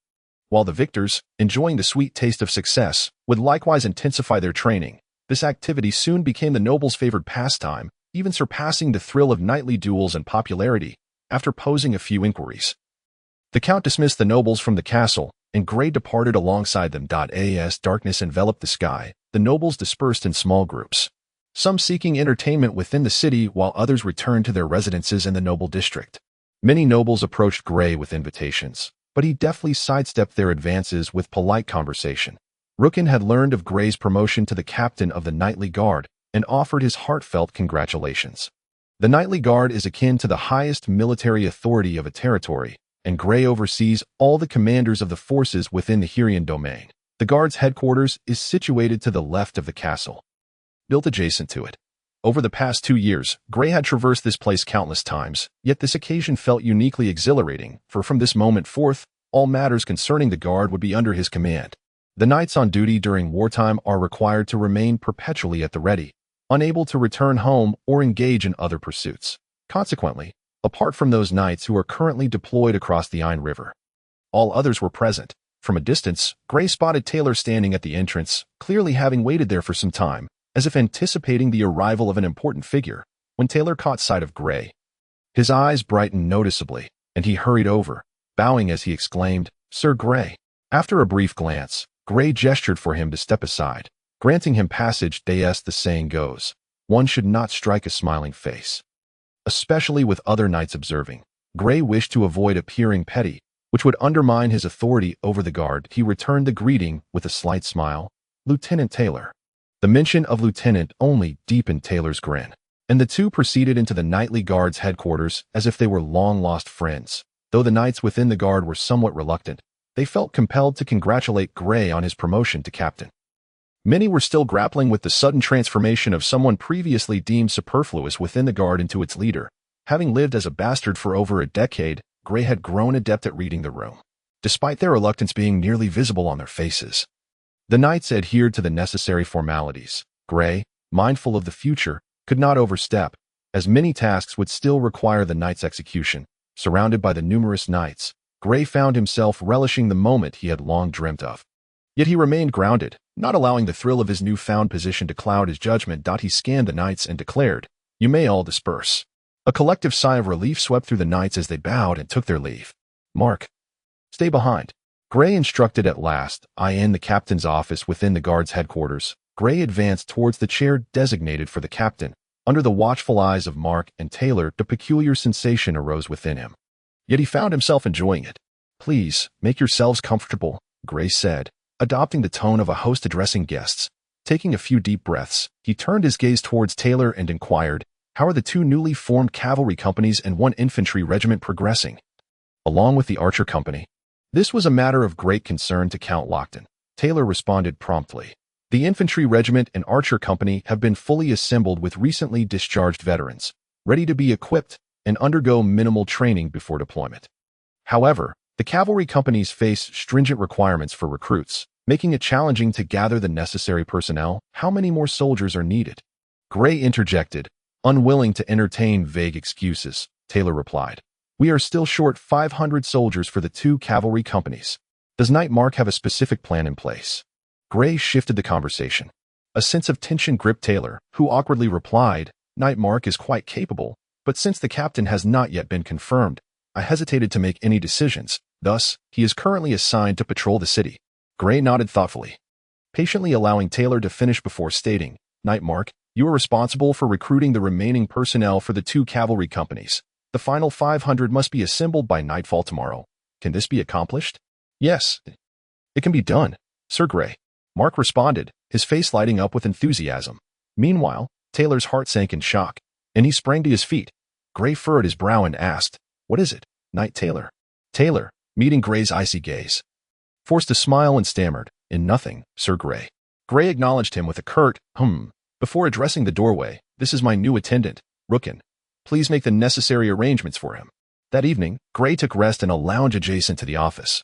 While the victors, enjoying the sweet taste of success, would likewise intensify their training. This activity soon became the nobles' favored pastime, even surpassing the thrill of knightly duels in popularity. After posing a few inquiries, The Count dismissed the nobles from the castle, and Gray departed alongside them. As darkness enveloped the sky, the nobles dispersed in small groups, some seeking entertainment within the city while others returned to their residences in the noble district. Many nobles approached Gray with invitations, but he deftly sidestepped their advances with polite conversation. Rookin had learned of Gray's promotion to the captain of the Knightly Guard and offered his heartfelt congratulations. The Knightly Guard is akin to the highest military authority of a territory, and Gray oversees all the commanders of the forces within the Herian domain. The Guard's headquarters is situated to the left of the castle, built adjacent to it. Over the past 2 years, Gray had traversed this place countless times, yet this occasion felt uniquely exhilarating, for from this moment forth, all matters concerning the Guard would be under his command. The knights on duty during wartime are required to remain perpetually at the ready, unable to return home or engage in other pursuits. Consequently, apart from those knights who are currently deployed across the Ain River, all others were present. From a distance, Gray spotted Taylor standing at the entrance, clearly having waited there for some time, as if anticipating the arrival of an important figure. When Taylor caught sight of Gray, his eyes brightened noticeably, and he hurried over, bowing as he exclaimed, "Sir Gray." After a brief glance, Gray gestured for him to step aside, granting him passage. As the saying goes, one should not strike a smiling face, especially with other knights observing. Gray wished to avoid appearing petty, which would undermine his authority over the Guard. He returned the greeting with a slight smile. "Lieutenant Taylor." The mention of Lieutenant only deepened Taylor's grin, and the two proceeded into the Knightly Guard's headquarters as if they were long-lost friends. Though the knights within the Guard were somewhat reluctant, they felt compelled to congratulate Gray on his promotion to captain. Many were still grappling with the sudden transformation of someone previously deemed superfluous within the Guard into its leader. Having lived as a bastard for over a decade, Gray had grown adept at reading the room, despite their reluctance being nearly visible on their faces. The knights adhered to the necessary formalities. Gray, mindful of the future, could not overstep, as many tasks would still require the knight's execution. Surrounded by the numerous knights, Gray found himself relishing the moment he had long dreamt of. Yet he remained grounded, not allowing the thrill of his newfound position to cloud his judgment. He scanned the knights and declared, "You may all disperse." A collective sigh of relief swept through the knights as they bowed and took their leave. "Mark, stay behind," Gray instructed at last. In the captain's office within the Guard's headquarters, Gray advanced towards the chair designated for the captain. Under the watchful eyes of Mark and Taylor, a peculiar sensation arose within him. Yet he found himself enjoying it. "Please, make yourselves comfortable," Gray said, adopting the tone of a host addressing guests. Taking a few deep breaths, he turned his gaze towards Taylor and inquired, "How are the 2 newly formed cavalry companies and 1 infantry regiment progressing, along with the archer company?" This was a matter of great concern to Count Lockton. Taylor responded promptly. "The infantry regiment and archer company have been fully assembled with recently discharged veterans, ready to be equipped and undergo minimal training before deployment. However, the cavalry companies face stringent requirements for recruits, making it challenging to gather the necessary personnel. How many more soldiers are needed?" Gray interjected, unwilling to entertain vague excuses. Taylor replied, "We are still short 500 soldiers for the 2 cavalry companies. Does Knight Mark have a specific plan in place?" Gray shifted the conversation. A sense of tension gripped Taylor, who awkwardly replied, "Knight Mark is quite capable, but since the captain has not yet been confirmed, I hesitated to make any decisions. Thus, he is currently assigned to patrol the city." Gray nodded thoughtfully, patiently allowing Taylor to finish before stating, "Knight Mark, you are responsible for recruiting the remaining personnel for the 2 cavalry companies. The final 500 must be assembled by nightfall tomorrow. Can this be accomplished?" "Yes, it can be done, Sir Gray," Mark responded, his face lighting up with enthusiasm. Meanwhile, Taylor's heart sank in shock, and he sprang to his feet. Gray furrowed his brow and asked, "What is it, Knight Taylor?" Taylor, meeting Gray's icy gaze, forced a smile and stammered, "In nothing, Sir Gray." Gray acknowledged him with a curt, before addressing the doorway. "This is my new attendant, Rookin. Please make the necessary arrangements for him." That evening, Gray took rest in a lounge adjacent to the office.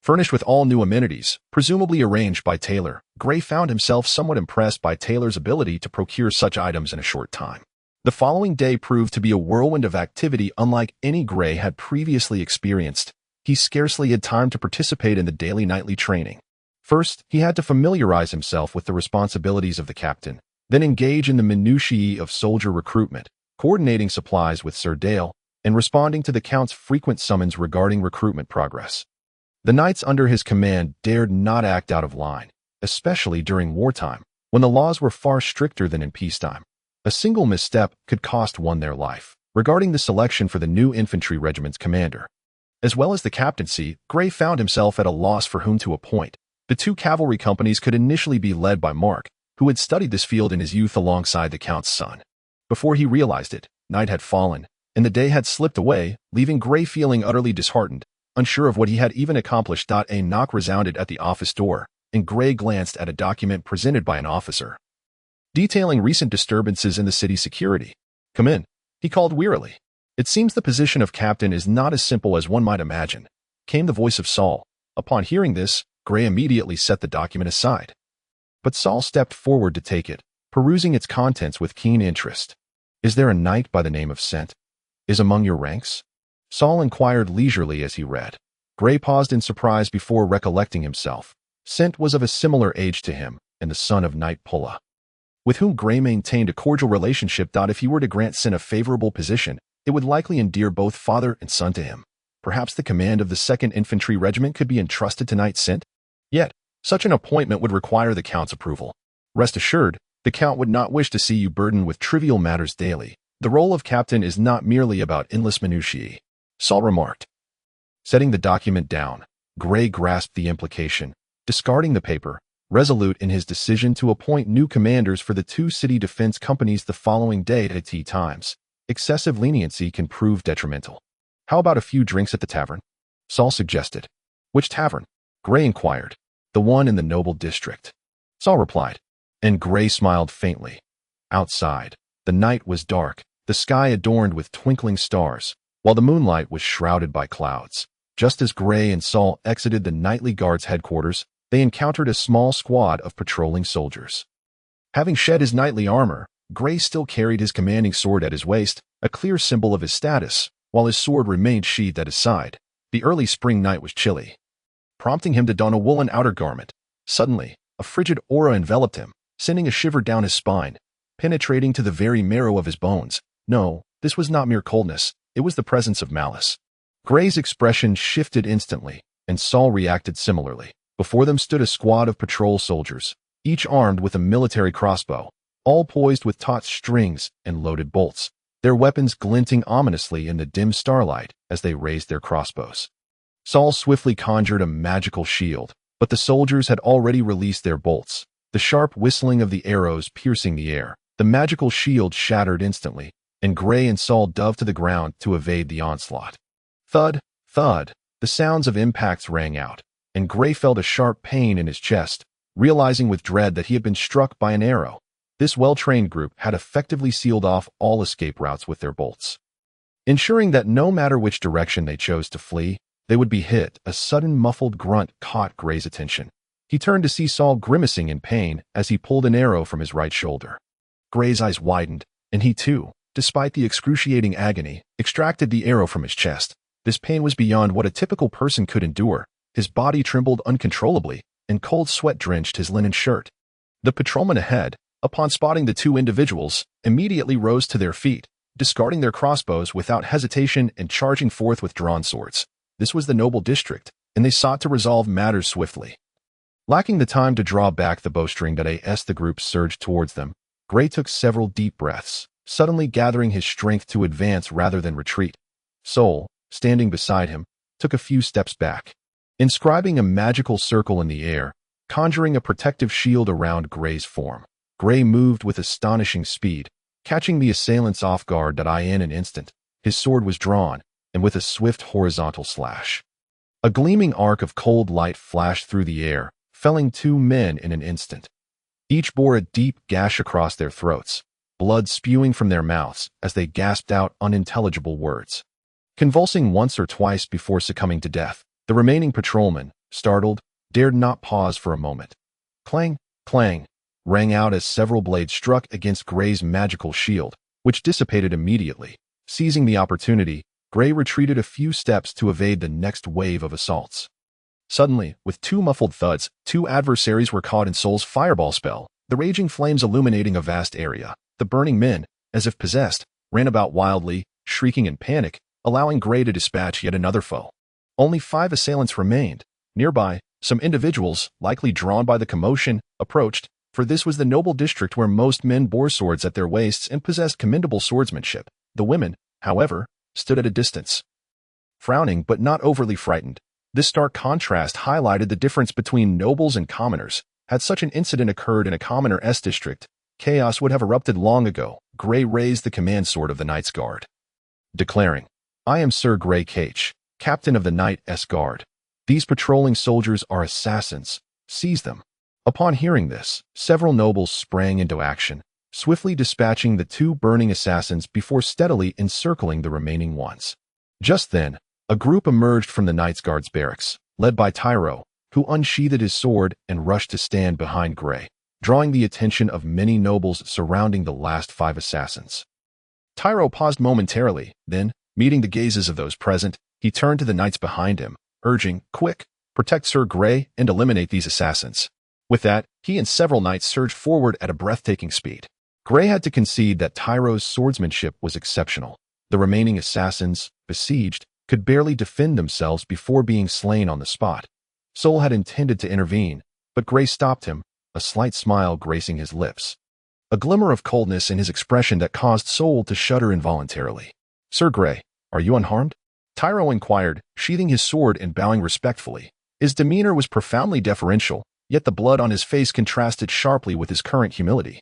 Furnished with all new amenities, presumably arranged by Taylor, Gray found himself somewhat impressed by Taylor's ability to procure such items in a short time. The following day proved to be a whirlwind of activity unlike any Gray had previously experienced. He scarcely had time to participate in the daily nightly training. First, he had to familiarize himself with the responsibilities of the captain, then engage in the minutiae of soldier recruitment, coordinating supplies with Sir Dale, and responding to the Count's frequent summons regarding recruitment progress. The knights under his command dared not act out of line, especially during wartime, when the laws were far stricter than in peacetime. A single misstep could cost one their life. Regarding the selection for the new infantry regiment's commander, as well as the captaincy, Gray found himself at a loss for whom to appoint. The two cavalry companies could initially be led by Mark, who had studied this field in his youth alongside the Count's son. Before he realized it, night had fallen, and the day had slipped away, leaving Gray feeling utterly disheartened, unsure of what he had even accomplished. A knock resounded at the office door, and Gray glanced at a document presented by an officer, detailing recent disturbances in the city's security. "Come in," he called wearily. "It seems the position of captain is not as simple as one might imagine," came the voice of Saul. Upon hearing this, Gray immediately set the document aside. But Saul stepped forward to take it, perusing its contents with keen interest. "Is there a knight by the name of Sent? Is among your ranks?" Saul inquired leisurely as he read. Gray paused in surprise before recollecting himself. Sent was of a similar age to him, and the son of Knight Pulla, with whom Gray maintained a cordial relationship. If he were to grant Sent a favorable position, it would likely endear both father and son to him. Perhaps the command of the 2nd Infantry Regiment could be entrusted to Knight Sent? Yet, such an appointment would require the Count's approval. Rest assured, the Count would not wish to see you burdened with trivial matters daily. The role of captain is not merely about endless minutiae, Saul remarked. Setting the document down, Gray grasped the implication, discarding the paper, resolute in his decision to appoint new commanders for the 2 city defense companies the following day at tea times. Excessive leniency can prove detrimental. "How about a few drinks at the tavern?" Saul suggested. "Which tavern?" Gray inquired. "The one in the noble district," Saul replied, and Gray smiled faintly. Outside, the night was dark, the sky adorned with twinkling stars, while the moonlight was shrouded by clouds. Just as Gray and Saul exited the nightly guard's headquarters, they encountered a small squad of patrolling soldiers. Having shed his knightly armor, Gray still carried his commanding sword at his waist, a clear symbol of his status, while his sword remained sheathed at his side. The early spring night was chilly, prompting him to don a woolen outer garment. Suddenly, a frigid aura enveloped him, sending a shiver down his spine, penetrating to the very marrow of his bones. No, this was not mere coldness, it was the presence of malice. Gray's expression shifted instantly, and Saul reacted similarly. Before them stood a squad of patrol soldiers, each armed with a military crossbow, all poised with taut strings and loaded bolts, their weapons glinting ominously in the dim starlight as they raised their crossbows. Saul swiftly conjured a magical shield, but the soldiers had already released their bolts, the sharp whistling of the arrows piercing the air. The magical shield shattered instantly, and Gray and Saul dove to the ground to evade the onslaught. Thud, thud, the sounds of impacts rang out, and Gray felt a sharp pain in his chest, realizing with dread that he had been struck by an arrow. This well-trained group had effectively sealed off all escape routes with their bolts, ensuring that no matter which direction they chose to flee, they would be hit. A sudden muffled grunt caught Gray's attention. He turned to see Saul grimacing in pain as he pulled an arrow from his right shoulder. Gray's eyes widened, and he too, despite the excruciating agony, extracted the arrow from his chest. This pain was beyond what a typical person could endure. His body trembled uncontrollably, and cold sweat drenched his linen shirt. The patrolman ahead, upon spotting the two individuals, immediately rose to their feet, discarding their crossbows without hesitation and charging forth with drawn swords. This was the noble district, and they sought to resolve matters swiftly. Lacking the time to draw back the bowstring the group surged towards them, Gray took several deep breaths, suddenly gathering his strength to advance rather than retreat. Saul, standing beside him, took a few steps back, inscribing a magical circle in the air, conjuring a protective shield around Gray's form. Gray moved with astonishing speed, catching the assailants off guard in an instant. His sword was drawn, and with a swift horizontal slash, a gleaming arc of cold light flashed through the air, felling two men in an instant. Each bore a deep gash across their throats, blood spewing from their mouths as they gasped out unintelligible words. Convulsing once or twice before succumbing to death, the remaining patrolmen, startled, dared not pause for a moment. Clang, clang, rang out as several blades struck against Gray's magical shield, which dissipated immediately. Seizing the opportunity, Gray retreated a few steps to evade the next wave of assaults. Suddenly, with two muffled thuds, two adversaries were caught in Saul's fireball spell, the raging flames illuminating a vast area. The burning men, as if possessed, ran about wildly, shrieking in panic, allowing Gray to dispatch yet another foe. Only 5 assailants remained. Nearby, some individuals, likely drawn by the commotion, approached, for this was the noble district where most men bore swords at their waists and possessed commendable swordsmanship. The women, however, stood at a distance, frowning but not overly frightened. This stark contrast highlighted the difference between nobles and commoners. Had such an incident occurred in a commoner-s district, chaos would have erupted long ago. Gray raised the command sword of the Knight's Guard, declaring, "I am Sir Gray Cage, captain of the Knight's Guard. These patrolling soldiers are assassins. Seize them." Upon hearing this, several nobles sprang into action, swiftly dispatching the 2 burning assassins before steadily encircling the remaining ones. Just then, a group emerged from the Knight's Guard's barracks, led by Tyro, who unsheathed his sword and rushed to stand behind Gray, drawing the attention of many nobles surrounding the last 5 assassins. Tyro paused momentarily, then, meeting the gazes of those present, he turned to the knights behind him, urging, "Quick, protect Sir Gray and eliminate these assassins." With that, he and several knights surged forward at a breathtaking speed. Gray had to concede that Tyro's swordsmanship was exceptional. The remaining assassins, besieged, could barely defend themselves before being slain on the spot. Sol had intended to intervene, but Gray stopped him, a slight smile gracing his lips, a glimmer of coldness in his expression that caused Sol to shudder involuntarily. "Sir Gray, are you unharmed?" Tyro inquired, sheathing his sword and bowing respectfully. His demeanor was profoundly deferential, yet the blood on his face contrasted sharply with his current humility.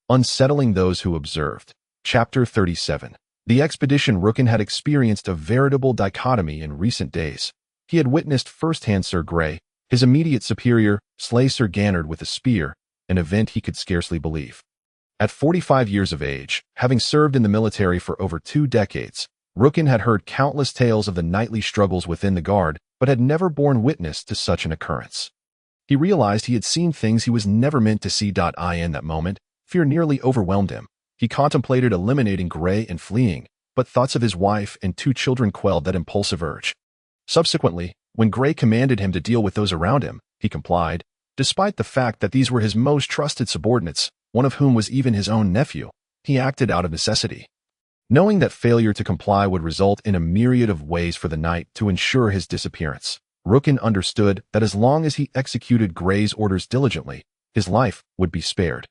Unsettling those who observed. Chapter 37. The expedition Rooken had experienced a veritable dichotomy in recent days. He had witnessed firsthand Sir Gray, his immediate superior, slay Sir Gannard with a spear, an event he could scarcely believe. At 45 years of age, having served in the military for over 2 decades, Rooken had heard countless tales of the nightly struggles within the Guard, but had never borne witness to such an occurrence. He realized he had seen things he was never meant to see. In that moment, fear nearly overwhelmed him. He contemplated eliminating Gray and fleeing, but thoughts of his wife and 2 children quelled that impulsive urge. Subsequently, when Gray commanded him to deal with those around him, he complied, despite the fact that these were his most trusted subordinates, one of whom was even his own nephew. He acted out of necessity, knowing that failure to comply would result in a myriad of ways for the knight to ensure his disappearance. Rooken understood that as long as he executed Gray's orders diligently, his life would be spared,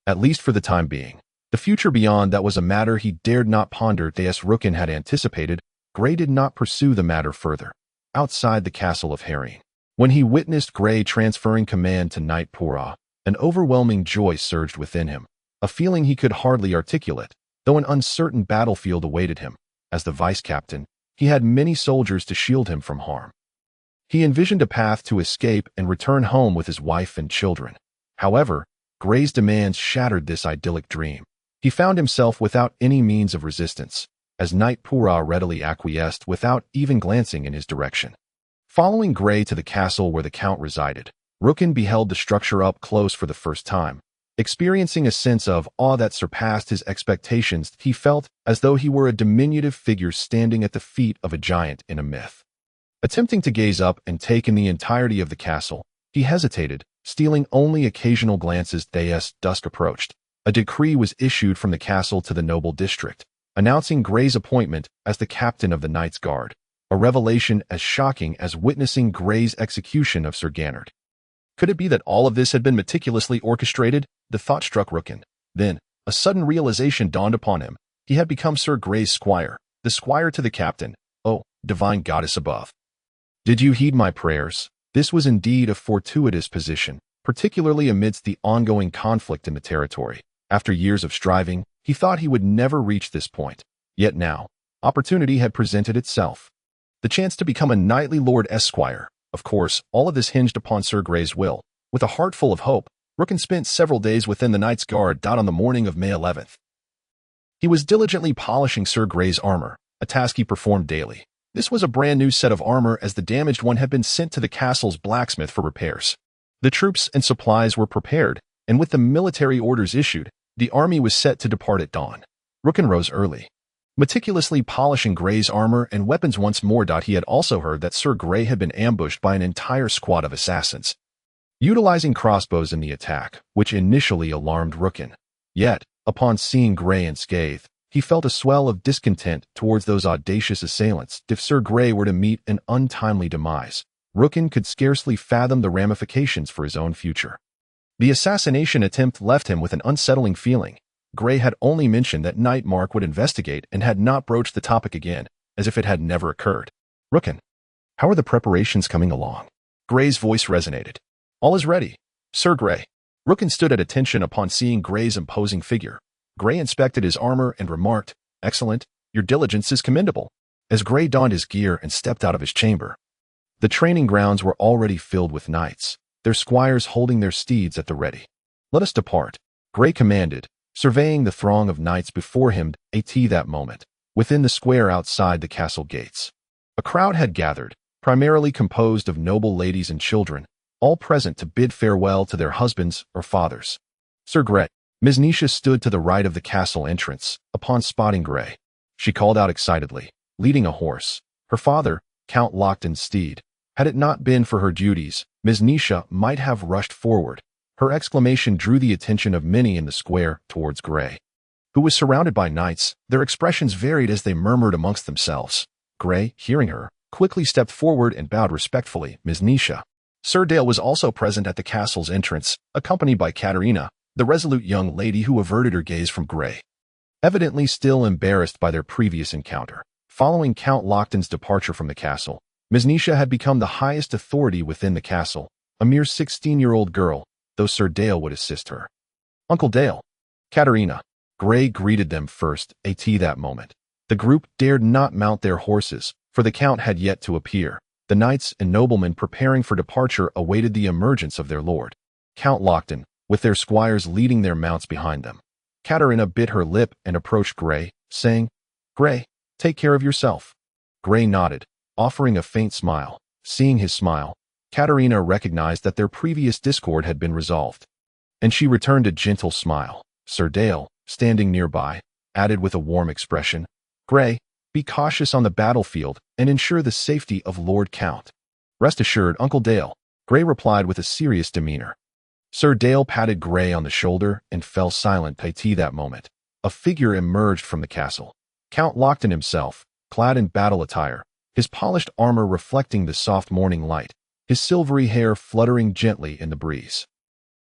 at least for the time being. The future beyond that was a matter he dared not ponder. As Rooken had anticipated, Gray did not pursue the matter further. Outside the castle of Harrying, when he witnessed Gray transferring command to Knight Pura, an overwhelming joy surged within him, a feeling he could hardly articulate. Though an uncertain battlefield awaited him, as the vice-captain, he had many soldiers to shield him from harm. He envisioned a path to escape and return home with his wife and children. However, Gray's demands shattered this idyllic dream. He found himself without any means of resistance, as Knight Pura readily acquiesced without even glancing in his direction. Following Gray to the castle where the Count resided, Rooken beheld the structure up close for the first time. Experiencing a sense of awe that surpassed his expectations, he felt as though he were a diminutive figure standing at the feet of a giant in a myth. Attempting to gaze up and take in the entirety of the castle, he hesitated, stealing only occasional glances. As dusk approached, a decree was issued from the castle to the noble district, announcing Gray's appointment as the captain of the Knight's Guard, a revelation as shocking as witnessing Gray's execution of Sir Gannard. Could it be that all of this had been meticulously orchestrated? The thought struck Rooken. Then, a sudden realization dawned upon him. He had become Sir Gray's squire, the squire to the captain. Oh, divine goddess above! Did you heed my prayers? This was indeed a fortuitous position, particularly amidst the ongoing conflict in the territory. After years of striving, he thought he would never reach this point. Yet now, opportunity had presented itself. The chance to become a knightly lord esquire. Of course, all of this hinged upon Sir Gray's will. With a heart full of hope, Rooken spent several days within the Knight's Guard. On the morning of May 11th, he was diligently polishing Sir Gray's armor, a task he performed daily. This was a brand new set of armor, as the damaged one had been sent to the castle's blacksmith for repairs. The troops and supplies were prepared, and with the military orders issued, the army was set to depart at dawn. Rooken rose early, meticulously polishing Gray's armor and weapons once more. He had also heard that Sir Gray had been ambushed by an entire squad of assassins, utilizing crossbows in the attack, which initially alarmed Rooken. Yet, upon seeing Gray unscathed, He felt a swell of discontent towards those audacious assailants. If Sir Grey were to meet an untimely demise, Rookin could scarcely fathom the ramifications for his own future. The assassination attempt left him with an unsettling feeling. Grey had only mentioned that Nightmark would investigate and had not broached the topic again, as if it had never occurred. Rookin, how are the preparations coming along? Grey's voice resonated. All is ready, Sir Grey. Rookin stood at attention upon seeing Grey's imposing figure. Grey inspected his armor and remarked, "Excellent, your diligence is commendable." As Grey donned his gear and stepped out of his chamber, the training grounds were already filled with knights, their squires holding their steeds at the ready. "Let us depart," Grey commanded, surveying the throng of knights before him. At that moment, within the square outside the castle gates, a crowd had gathered, primarily composed of noble ladies and children, all present to bid farewell to their husbands or fathers. Sir Grey. Ms. Nisha stood to the right of the castle entrance. Upon spotting Grey, she called out excitedly, leading a horse, her father, Count Lochton's steed. Had it not been for her duties, Ms. Nisha might have rushed forward. Her exclamation drew the attention of many in the square towards Grey, who was surrounded by knights. Their expressions varied as they murmured amongst themselves. Grey, hearing her, quickly stepped forward and bowed respectfully. Ms. Nisha. Sir Dale was also present at the castle's entrance, accompanied by Katerina, the resolute young lady who averted her gaze from Grey, evidently still embarrassed by their previous encounter. Following Count Lochton's departure from the castle, Ms. Nisha had become the highest authority within the castle, a mere 16-year-old girl, though Sir Dale would assist her. "Uncle Dale." Katerina. Grey greeted them first. At that moment, the group dared not mount their horses, for the Count had yet to appear. The knights and noblemen preparing for departure awaited the emergence of their lord, Count Lochton, with their squires leading their mounts behind them. Katerina bit her lip and approached Grey, saying, "Grey, take care of yourself." Grey nodded, offering a faint smile. Seeing his smile, Katerina recognized that their previous discord had been resolved, and she returned a gentle smile. Sir Dale, standing nearby, added with a warm expression, "Grey, be cautious on the battlefield and ensure the safety of Lord Count." "Rest assured, Uncle Dale," Grey replied with a serious demeanor. Sir Dale patted Grey on the shoulder and fell silent. At that moment, a figure emerged from the castle. Count Lochton himself, clad in battle attire, his polished armor reflecting the soft morning light, his silvery hair fluttering gently in the breeze.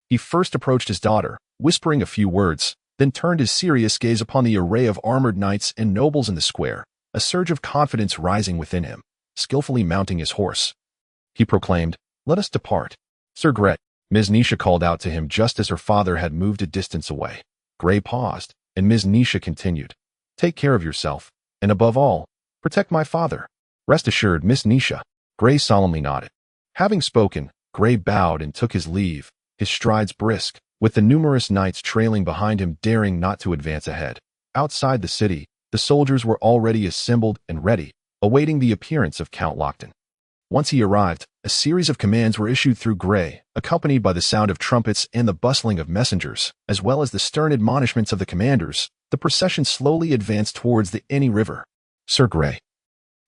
He first approached his daughter, whispering a few words, then turned his serious gaze upon the array of armored knights and nobles in the square, a surge of confidence rising within him. Skillfully mounting his horse, he proclaimed, "Let us depart." "Sir Grey." Ms. Nisha called out to him just as her father had moved a distance away. Grey paused, and Ms. Nisha continued, "Take care of yourself, and above all, protect my father." "Rest assured, Miss Nisha." Grey solemnly nodded. Having spoken, Grey bowed and took his leave, his strides brisk, with the numerous knights trailing behind him daring not to advance ahead. Outside the city, the soldiers were already assembled and ready, awaiting the appearance of Count Lochton. Once he arrived, a series of commands were issued through Grey, accompanied by the sound of trumpets and the bustling of messengers, as well as the stern admonishments of the commanders. The procession slowly advanced towards the Eni River. "Sir Grey,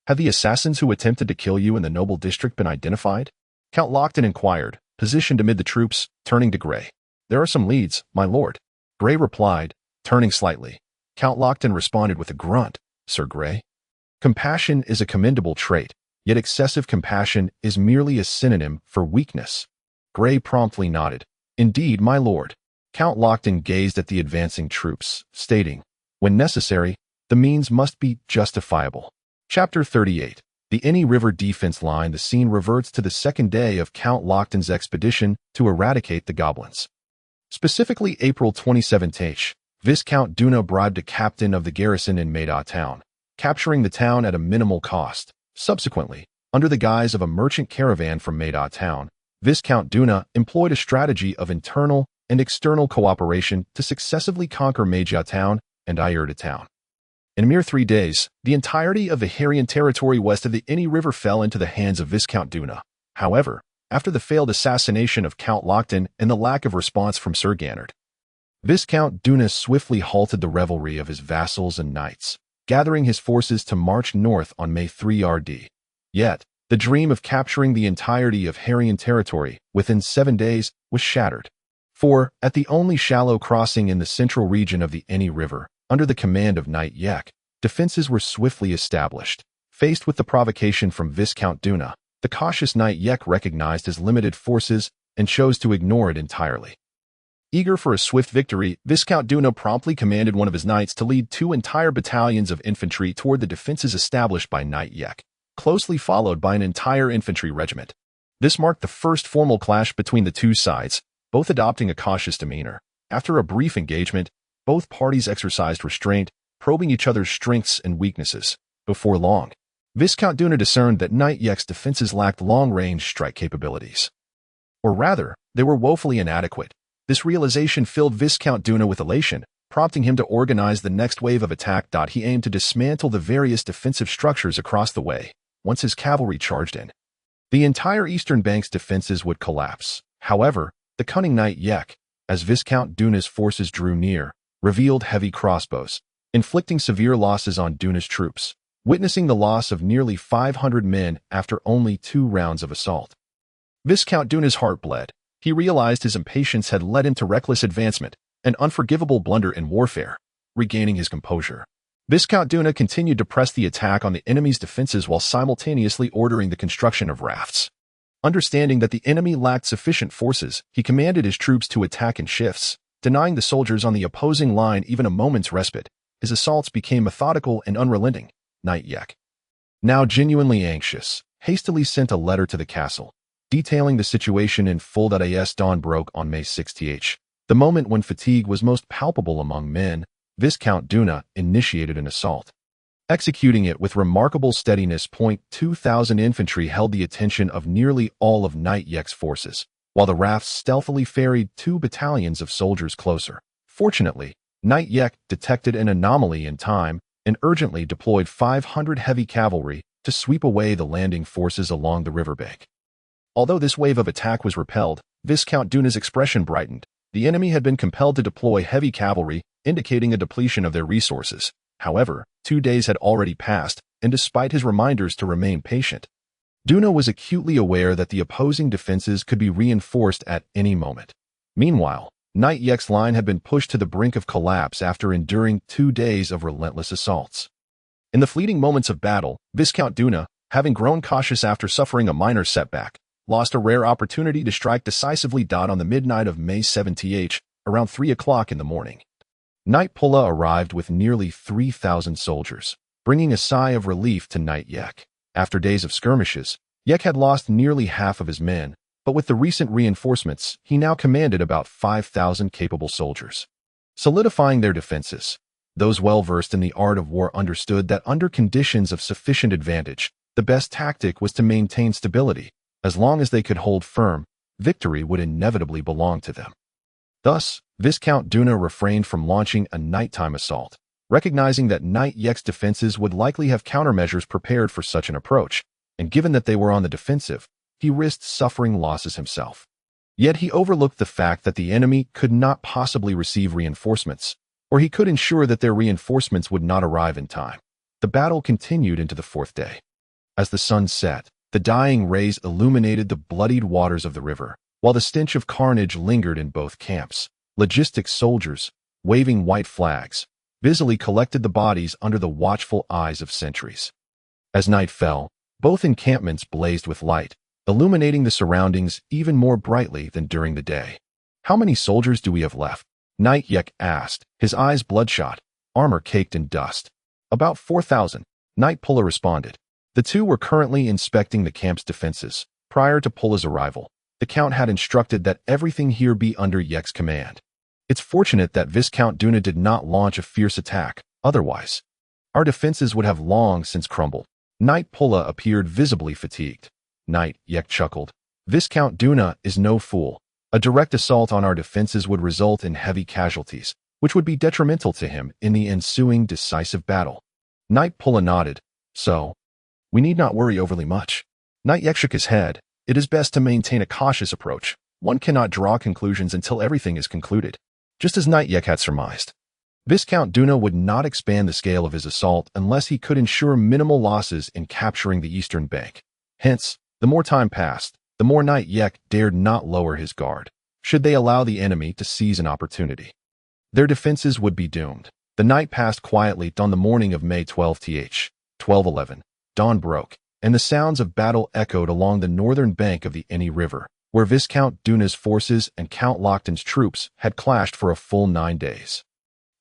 have the assassins who attempted to kill you in the noble district been identified?" Count Lochton inquired, positioned amid the troops, turning to Grey. "There are some leads, my lord," Grey replied, turning slightly. Count Lochton responded with a grunt. "Sir Grey, compassion is a commendable trait, yet excessive compassion is merely a synonym for weakness." Grey promptly nodded. "Indeed, my lord." Count Lochton gazed at the advancing troops, stating, "When necessary, the means must be justifiable." Chapter 38. The Eni River Defense Line. The scene reverts to the second day of Count Lochton's expedition to eradicate the goblins. Specifically April 27th, Viscount Duna bribed a captain of the garrison in Maida town, capturing the town at a minimal cost. Subsequently, under the guise of a merchant caravan from Maida town, Viscount Duna employed a strategy of internal and external cooperation to successively conquer Maida town and Iurda town. In a mere 3 days, the entirety of the Haryan territory west of the Eni River fell into the hands of Viscount Duna. However, after the failed assassination of Count Lochton and the lack of response from Sir Gannard, Viscount Duna swiftly halted the revelry of his vassals and knights, gathering his forces to march north on May 3 RD. Yet, the dream of capturing the entirety of Haryan territory within 7 days was shattered. For, at the only shallow crossing in the central region of the Eni River, Under the command of Knight Yek, defenses were swiftly established. Faced with the provocation from Viscount Duna, the cautious Knight Yek recognized his limited forces and chose to ignore it entirely. Eager for a swift victory, Viscount Duna promptly commanded one of his knights to lead 2 entire battalions of infantry toward the defenses established by Knight Yek, closely followed by an entire infantry regiment. This marked the first formal clash between the two sides, both adopting a cautious demeanor. After a brief engagement, both parties exercised restraint, probing each other's strengths and weaknesses. Before long, Viscount Duna discerned that Knight Yek's defenses lacked long-range strike capabilities. Or rather, they were woefully inadequate. This realization filled Viscount Duna with elation, prompting him to organize the next wave of attack. He aimed to dismantle the various defensive structures across the way. Once his cavalry charged in, the entire eastern bank's defenses would collapse. However, the cunning Knight Yek, as Viscount Duna's forces drew near, revealed heavy crossbows, inflicting severe losses on Duna's troops, witnessing the loss of nearly 500 men after only 2 rounds of assault. Viscount Duna's heart bled. He realized his impatience had led him to reckless advancement, an unforgivable blunder in warfare. Regaining his composure, Viscount Duna continued to press the attack on the enemy's defenses while simultaneously ordering the construction of rafts. Understanding that the enemy lacked sufficient forces, he commanded his troops to attack in shifts, denying the soldiers on the opposing line even a moment's respite. His assaults became methodical and unrelenting. Knight Yek, now genuinely anxious, hastily sent a letter to the castle, detailing the situation in full. As dawn broke on May 6th, the moment when fatigue was most palpable among men, Viscount Duna initiated an assault. Executing it with remarkable steadiness. 2,000 infantry held the attention of nearly all of Knight Yek's forces, while the rafts stealthily ferried 2 battalions of soldiers closer. Fortunately, Knight Yek detected an anomaly in time and urgently deployed 500 heavy cavalry to sweep away the landing forces along the riverbank. Although this wave of attack was repelled, Viscount Duna's expression brightened. The enemy had been compelled to deploy heavy cavalry, indicating a depletion of their resources. However, 2 days had already passed, and despite his reminders to remain patient, Duna was acutely aware that the opposing defenses could be reinforced at any moment. Meanwhile, Knight Yek's line had been pushed to the brink of collapse after enduring 2 days of relentless assaults. In the fleeting moments of battle, Viscount Duna, having grown cautious after suffering a minor setback, lost a rare opportunity to strike decisively. On the midnight of May 7th, around 3 o'clock in the morning, Knight Pulla arrived with nearly 3,000 soldiers, bringing a sigh of relief to Knight Yek. After days of skirmishes, Yek had lost nearly half of his men, but with the recent reinforcements, he now commanded about 5,000 capable soldiers. Solidifying their defenses, those well-versed in the art of war understood that under conditions of sufficient advantage, the best tactic was to maintain stability. As long as they could hold firm, victory would inevitably belong to them. Thus, Viscount Duna refrained from launching a nighttime assault, recognizing that Knight Yek's defenses would likely have countermeasures prepared for such an approach, and given that they were on the defensive, he risked suffering losses himself. Yet he overlooked the fact that the enemy could not possibly receive reinforcements, or he could ensure that their reinforcements would not arrive in time. The battle continued into the 4th day. As the sun set, the dying rays illuminated the bloodied waters of the river, while the stench of carnage lingered in both camps. Logistics soldiers, waving white flags, busily collected the bodies under the watchful eyes of sentries. As night fell, both encampments blazed with light, illuminating the surroundings even more brightly than during the day. "How many soldiers do we have left?" Knight Yek asked, his eyes bloodshot, armor caked in dust. "About 4,000, Knight Pulla responded. The two were currently inspecting the camp's defenses. Prior to Pulla's arrival, the Count had instructed that everything here be under Yek's command. It's fortunate that Viscount Duna did not launch a fierce attack, otherwise our defenses would have long since crumbled." Knight Pulla appeared visibly fatigued. Knight Yek chuckled. "Viscount Duna is no fool. A direct assault on our defenses would result in heavy casualties, which would be detrimental to him in the ensuing decisive battle." Knight Pulla nodded. "So, we need not worry overly much." Knight Yek shook his head. "It is best to maintain a cautious approach. One cannot draw conclusions until everything is concluded." Just as Knight Yek had surmised, Viscount Duna would not expand the scale of his assault unless he could ensure minimal losses in capturing the eastern bank. Hence, the more time passed, the more Knight Yek dared not lower his guard. Should they allow the enemy to seize an opportunity, their defenses would be doomed. The night passed quietly. On the morning of May 12th, 1211, dawn broke, and the sounds of battle echoed along the northern bank of the Inni River, where Viscount Duna's forces and Count Lochton's troops had clashed for a full 9 days.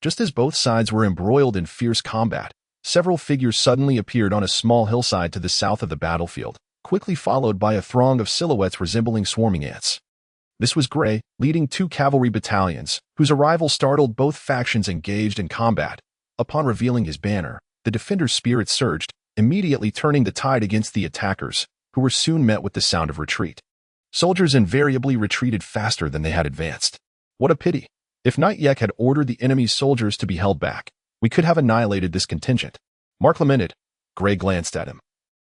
Just as both sides were embroiled in fierce combat, several figures suddenly appeared on a small hillside to the south of the battlefield, quickly followed by a throng of silhouettes resembling swarming ants. This was Gray, leading 2 cavalry battalions, whose arrival startled both factions engaged in combat. Upon revealing his banner, the defenders' spirits surged, immediately turning the tide against the attackers, who were soon met with the sound of retreat. Soldiers invariably retreated faster than they had advanced. What a pity! If Knight Yek had ordered the enemy's soldiers to be held back, we could have annihilated this contingent. Mark lamented. Gray glanced at him,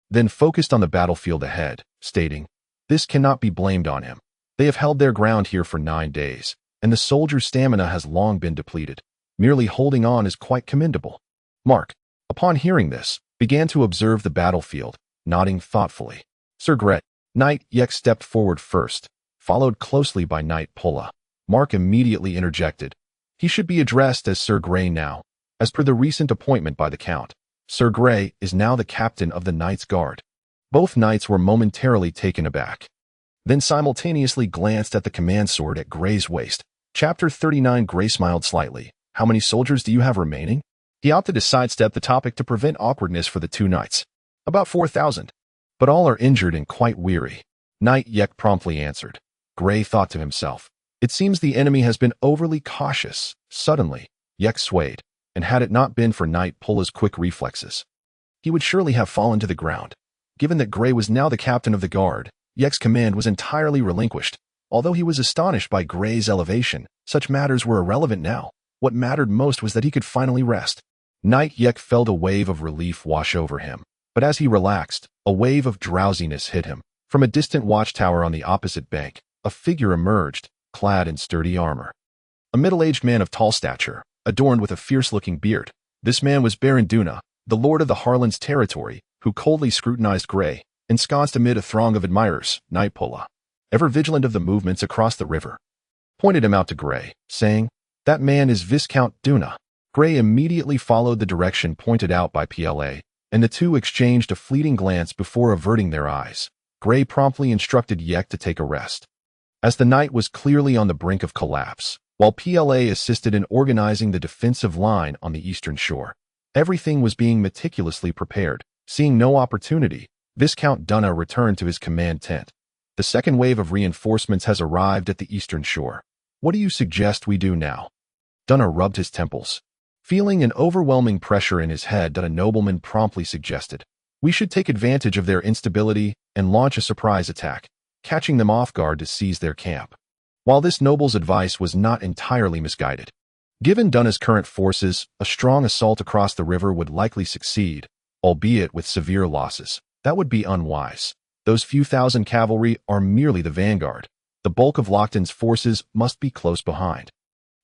then focused on the battlefield ahead, stating, "This cannot be blamed on him. They have held their ground here for 9 days, and the soldiers' stamina has long been depleted. Merely holding on is quite commendable." Mark, upon hearing this, began to observe the battlefield, nodding thoughtfully. Sir Gret, Knight Yek stepped forward first, followed closely by Knight Pulla. Mark immediately interjected. He should be addressed as Sir Gray now. As per the recent appointment by the Count, Sir Gray is now the captain of the Knights Guard. Both knights were momentarily taken aback, then simultaneously glanced at the command sword at Gray's waist. Chapter 39. Gray smiled slightly. "How many soldiers do you have remaining?" He opted to sidestep the topic to prevent awkwardness for the 2 knights. "About 4,000. But all are injured and quite weary," Knight Yek promptly answered. Gray thought to himself, "It seems the enemy has been overly cautious." Suddenly, Yek swayed, and had it not been for Knight Pulla's quick reflexes, he would surely have fallen to the ground. Given that Gray was now the captain of the guard, Yek's command was entirely relinquished. Although he was astonished by Gray's elevation, such matters were irrelevant now. What mattered most was that he could finally rest. Knight Yek felt a wave of relief wash over him, but as he relaxed, a wave of drowsiness hit him. From a distant watchtower on the opposite bank, a figure emerged, clad in sturdy armor. A middle-aged man of tall stature, adorned with a fierce-looking beard. This man was Baron Duna, the lord of the Harland's territory, who coldly scrutinized Gray, ensconced amid a throng of admirers. Knight Pulla, ever vigilant of the movements across the river, pointed him out to Gray, saying, "That man is Viscount Duna." Gray immediately followed the direction pointed out by PLA, and the two exchanged a fleeting glance before averting their eyes. Gray promptly instructed Yek to take a rest, as the knight was clearly on the brink of collapse, while PLA assisted in organizing the defensive line on the eastern shore. Everything was being meticulously prepared. Seeing no opportunity, Viscount Duna returned to his command tent. "The second wave of reinforcements has arrived at the eastern shore. What do you suggest we do now?" Duna rubbed his temples. Feeling an overwhelming pressure in his head, a nobleman promptly suggested, "We should take advantage of their instability and launch a surprise attack, catching them off guard to seize their camp." While this noble's advice was not entirely misguided, given Duna's current forces, a strong assault across the river would likely succeed, albeit with severe losses. That would be unwise. Those few thousand cavalry are merely the vanguard. The bulk of Lochton's forces must be close behind.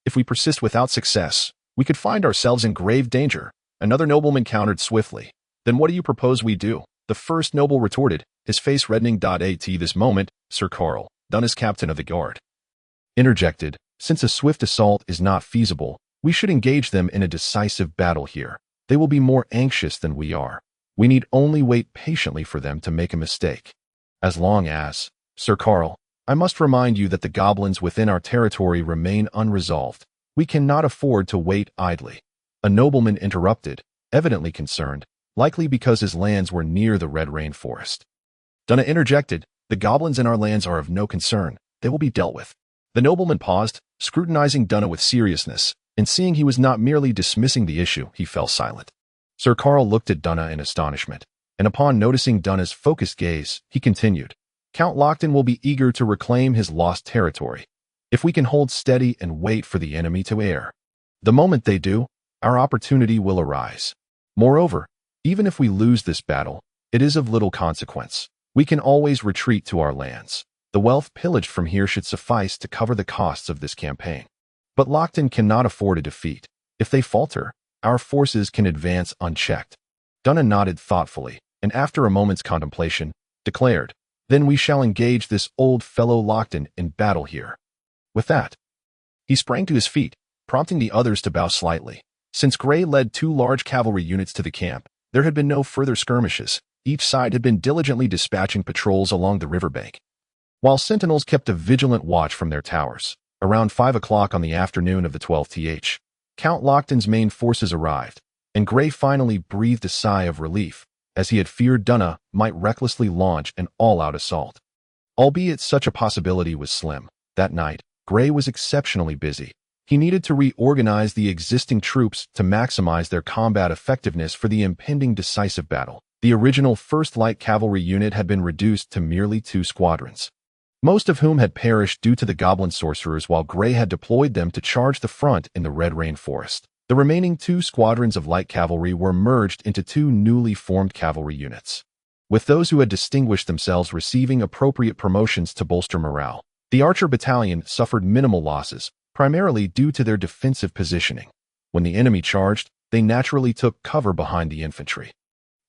If we persist without success, we could find ourselves in grave danger. Another nobleman countered swiftly. "Then what do you propose we do?" The first noble retorted, his face reddening. At this moment, Sir Carl, Duna's captain of the guard, interjected, "Since a swift assault is not feasible, we should engage them in a decisive battle here. They will be more anxious than we are. We need only wait patiently for them to make a mistake. As long as, Sir Carl, I must remind you that the goblins within our territory remain unresolved. We cannot afford to wait idly." A nobleman interrupted, evidently concerned, likely because his lands were near the Red Rainforest. Duna interjected, "The goblins in our lands are of no concern. They will be dealt with." The nobleman paused, scrutinizing Duna with seriousness, and seeing he was not merely dismissing the issue, he fell silent. Sir Carl looked at Duna in astonishment, and upon noticing Duna's focused gaze, he continued, "Count Lochton will be eager to reclaim his lost territory, if we can hold steady and wait for the enemy to err. The moment they do, our opportunity will arise. Moreover, even if we lose this battle, it is of little consequence. We can always retreat to our lands. The wealth pillaged from here should suffice to cover the costs of this campaign. But Lochton cannot afford a defeat. If they falter, our forces can advance unchecked." Duna nodded thoughtfully, and after a moment's contemplation, declared, "Then we shall engage this old fellow Lochton in battle here." With that, he sprang to his feet, prompting the others to bow slightly. Since Gray led 2 large cavalry units to the camp, there had been no further skirmishes. Each side had been diligently dispatching patrols along the riverbank, while sentinels kept a vigilant watch from their towers. Around 5 o'clock on the afternoon of the 12th, Count Lochton's main forces arrived, and Gray finally breathed a sigh of relief, as he had feared Dunna might recklessly launch an all-out assault. Albeit such a possibility was slim, that night, Gray was exceptionally busy. He needed to reorganize the existing troops to maximize their combat effectiveness for the impending decisive battle. The original 1st Light Cavalry unit had been reduced to merely 2 squadrons, most of whom had perished due to the goblin sorcerers, while Gray had deployed them to charge the front in the Red Rain Forest. The remaining 2 squadrons of light cavalry were merged into 2 newly formed cavalry units, with those who had distinguished themselves receiving appropriate promotions to bolster morale. The Archer Battalion suffered minimal losses, primarily due to their defensive positioning. When the enemy charged, they naturally took cover behind the infantry.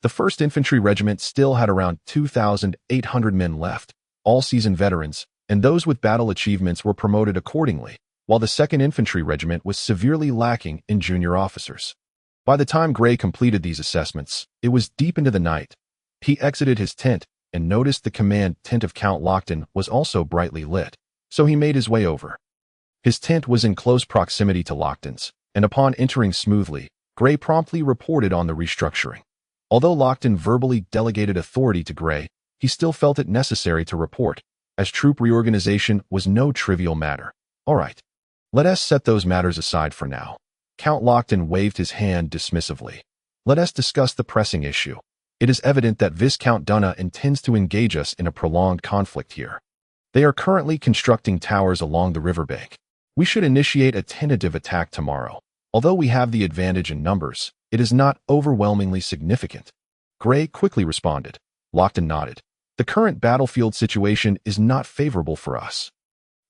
The 1st Infantry Regiment still had around 2,800 men left, all seasoned veterans, and those with battle achievements were promoted accordingly, while the 2nd Infantry Regiment was severely lacking in junior officers. By the time Gray completed these assessments, it was deep into the night. He exited his tent and noticed the command tent of Count Lochton was also brightly lit, so he made his way over. His tent was in close proximity to Lochton's, and upon entering smoothly, Gray promptly reported on the restructuring. Although Lochton verbally delegated authority to Gray, he still felt it necessary to report, as troop reorganization was no trivial matter. All right. Let us set those matters aside for now. Count Lochton waved his hand dismissively. Let us discuss the pressing issue. It is evident that Viscount Dunna intends to engage us in a prolonged conflict here. They are currently constructing towers along the riverbank. We should initiate a tentative attack tomorrow. Although we have the advantage in numbers, it is not overwhelmingly significant. Gray quickly responded. Lochton nodded. The current battlefield situation is not favorable for us.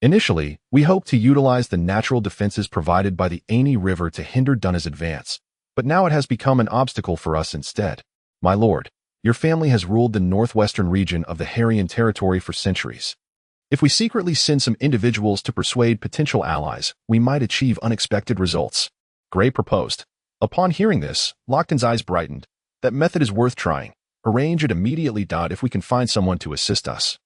Initially, we hoped to utilize the natural defenses provided by the Aini River to hinder Dunna's advance, but now it has become an obstacle for us instead. My lord, your family has ruled the northwestern region of the Harrian territory for centuries. If we secretly send some individuals to persuade potential allies, we might achieve unexpected results. Gray proposed. Upon hearing this, Lochton's eyes brightened. That method is worth trying. Arrange it immediately. If we can find someone to assist us,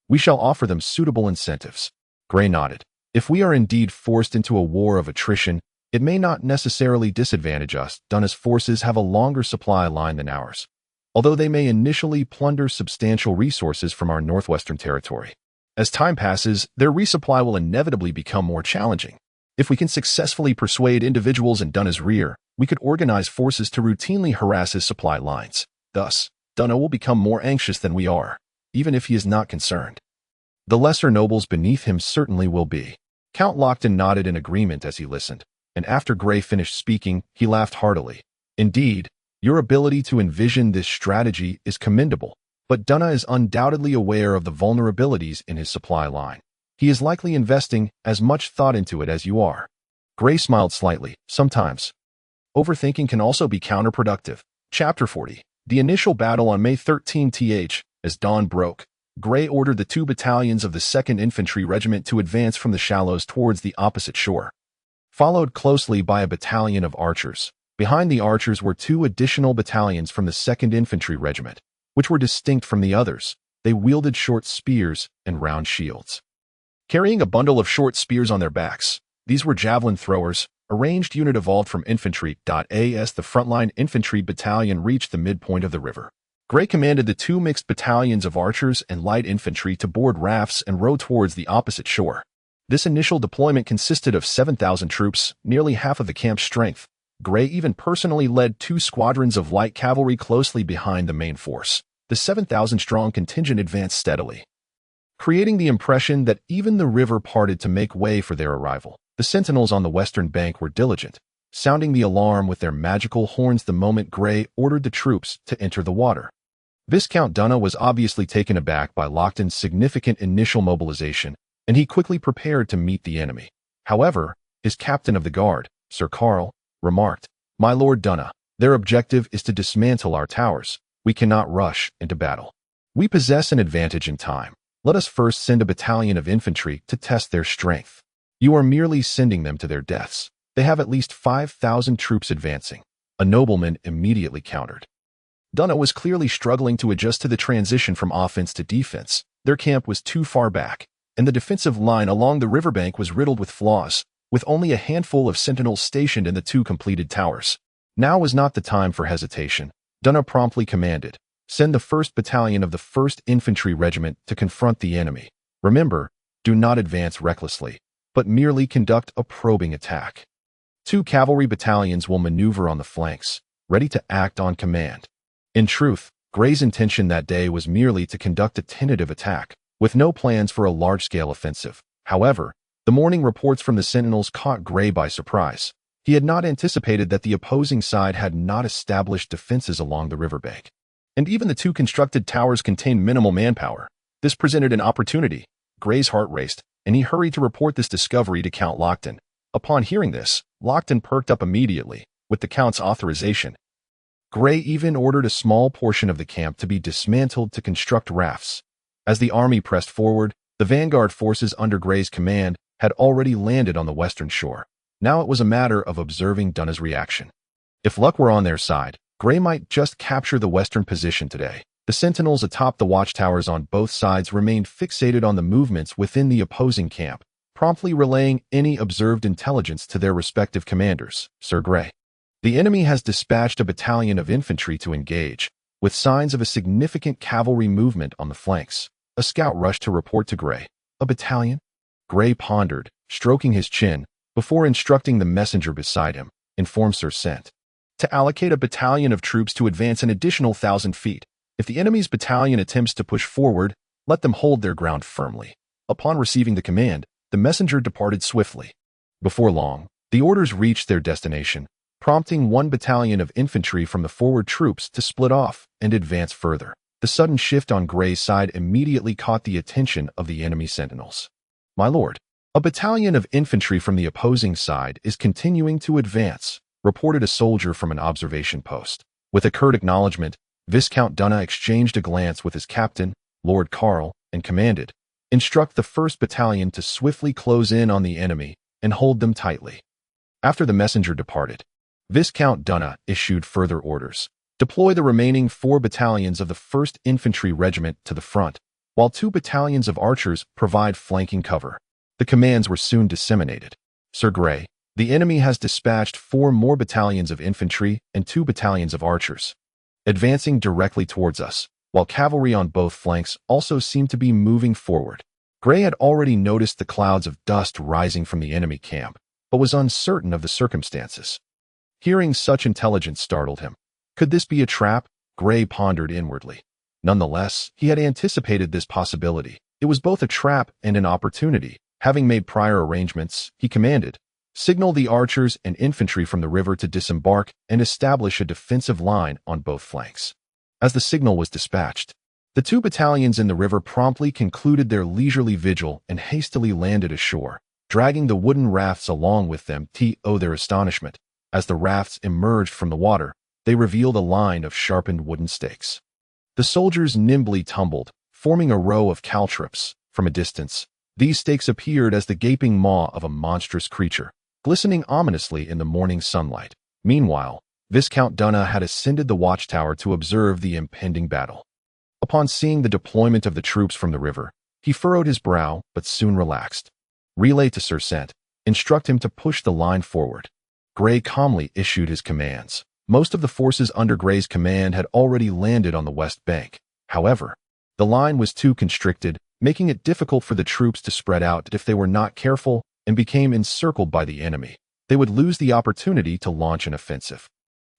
we shall offer them suitable incentives. Gray nodded. If we are indeed forced into a war of attrition, it may not necessarily disadvantage us. Dunna's forces have a longer supply line than ours, although they may initially plunder substantial resources from our northwestern territory. As time passes, their resupply will inevitably become more challenging. If we can successfully persuade individuals in Dunna's rear, we could organize forces to routinely harass his supply lines. Thus, Dunna will become more anxious than we are, even if he is not concerned. The lesser nobles beneath him certainly will be. Count Lochton nodded in agreement as he listened, and after Gray finished speaking, he laughed heartily. Indeed, your ability to envision this strategy is commendable, but Dunna is undoubtedly aware of the vulnerabilities in his supply line. He is likely investing as much thought into it as you are. Gray smiled slightly. Sometimes overthinking can also be counterproductive. Chapter 40. The initial battle on May 13th, as dawn broke, Gray ordered the 2 battalions of the 2nd Infantry Regiment to advance from the shallows towards the opposite shore, followed closely by a battalion of archers. Behind the archers were 2 additional battalions from the 2nd Infantry Regiment, which were distinct from the others. They wielded short spears and round shields, carrying a bundle of short spears on their backs. These were javelin throwers, a ranged unit evolved from infantry. As the frontline infantry battalion reached the midpoint of the river, Gray commanded the 2 mixed battalions of archers and light infantry to board rafts and row towards the opposite shore. This initial deployment consisted of 7,000 troops, nearly half of the camp's strength. Gray even personally led 2 squadrons of light cavalry closely behind the main force. The 7,000-strong contingent advanced steadily, creating the impression that even the river parted to make way for their arrival. The sentinels on the western bank were diligent, sounding the alarm with their magical horns the moment Gray ordered the troops to enter the water. Viscount Dunna was obviously taken aback by Lochton's significant initial mobilization, and he quickly prepared to meet the enemy. However, his captain of the guard, Sir Carl, remarked, "My Lord Dunna, their objective is to dismantle our towers. We cannot rush into battle. We possess an advantage in time. Let us first send a battalion of infantry to test their strength." "You are merely sending them to their deaths. They have at least 5,000 troops advancing. A nobleman immediately countered. Dunna was clearly struggling to adjust to the transition from offense to defense. Their camp was too far back, and the defensive line along the riverbank was riddled with flaws, with only a handful of sentinels stationed in the 2 completed towers. Now was not the time for hesitation. Dunna promptly commanded, "Send the 1st Battalion of the 1st Infantry Regiment to confront the enemy. Remember, do not advance recklessly, but merely conduct a probing attack. 2 cavalry battalions will maneuver on the flanks, ready to act on command." In truth, Gray's intention that day was merely to conduct a tentative attack, with no plans for a large-scale offensive. However, the morning reports from the sentinels caught Gray by surprise. He had not anticipated that the opposing side had not established defenses along the riverbank. And even the 2 constructed towers contained minimal manpower. This presented an opportunity. Gray's heart raced, and he hurried to report this discovery to Count Lockton. Upon hearing this, Lockton perked up immediately. With the Count's authorization, Gray even ordered a small portion of the camp to be dismantled to construct rafts. As the army pressed forward, the vanguard forces under Gray's command had already landed on the western shore. Now it was a matter of observing Dunna's reaction. If luck were on their side, Gray might just capture the western position today. The sentinels atop the watchtowers on both sides remained fixated on the movements within the opposing camp, promptly relaying any observed intelligence to their respective commanders. "Sir Gray, the enemy has dispatched a battalion of infantry to engage, with signs of a significant cavalry movement on the flanks." A scout rushed to report to Gray. "A battalion?" Gray pondered, stroking his chin, before instructing the messenger beside him, "Inform Sir Sent to allocate a battalion of troops to advance an additional 1,000 feet. If the enemy's battalion attempts to push forward, let them hold their ground firmly." Upon receiving the command, the messenger departed swiftly. Before long, the orders reached their destination, prompting 1 battalion of infantry from the forward troops to split off and advance further. The sudden shift on Gray's side immediately caught the attention of the enemy sentinels. "My lord, a battalion of infantry from the opposing side is continuing to advance," reported a soldier from an observation post. With a curt acknowledgement, Viscount Dunna exchanged a glance with his captain, Lord Carl, and commanded, "Instruct the 1st Battalion to swiftly close in on the enemy and hold them tightly." After the messenger departed, Viscount Dunna issued further orders. "Deploy the remaining 4 battalions of the 1st Infantry Regiment to the front, while 2 battalions of archers provide flanking cover." The commands were soon disseminated. "Sir Gray, the enemy has dispatched 4 more battalions of infantry and 2 battalions of archers, advancing directly towards us, while cavalry on both flanks also seemed to be moving forward." Gray had already noticed the clouds of dust rising from the enemy camp, but was uncertain of the circumstances. Hearing such intelligence startled him. Could this be a trap? Gray pondered inwardly. Nonetheless, he had anticipated this possibility. It was both a trap and an opportunity. Having made prior arrangements, he commanded, "Signal the archers and infantry from the river to disembark and establish a defensive line on both flanks." As the signal was dispatched, the 2 battalions in the river promptly concluded their leisurely vigil and hastily landed ashore, dragging the wooden rafts along with them. To their astonishment, as the rafts emerged from the water, they revealed a line of sharpened wooden stakes. The soldiers nimbly tumbled, forming a row of caltrops. From a distance, these stakes appeared as the gaping maw of a monstrous creature, glistening ominously in the morning sunlight. Meanwhile, Viscount Dunna had ascended the watchtower to observe the impending battle. Upon seeing the deployment of the troops from the river, he furrowed his brow but soon relaxed. "Relay to Sir Sent. Instruct him to push the line forward." Gray calmly issued his commands. Most of the forces under Gray's command had already landed on the west bank. However, the line was too constricted, making it difficult for the troops to spread out. If they were not careful and became encircled by the enemy, they would lose the opportunity to launch an offensive.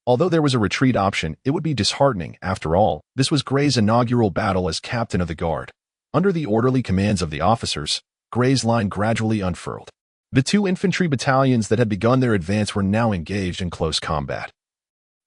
Although there was a retreat option, it would be disheartening. After all, this was Gray's inaugural battle as captain of the guard. Under the orderly commands of the officers, Gray's line gradually unfurled. The 2 infantry battalions that had begun their advance were now engaged in close combat.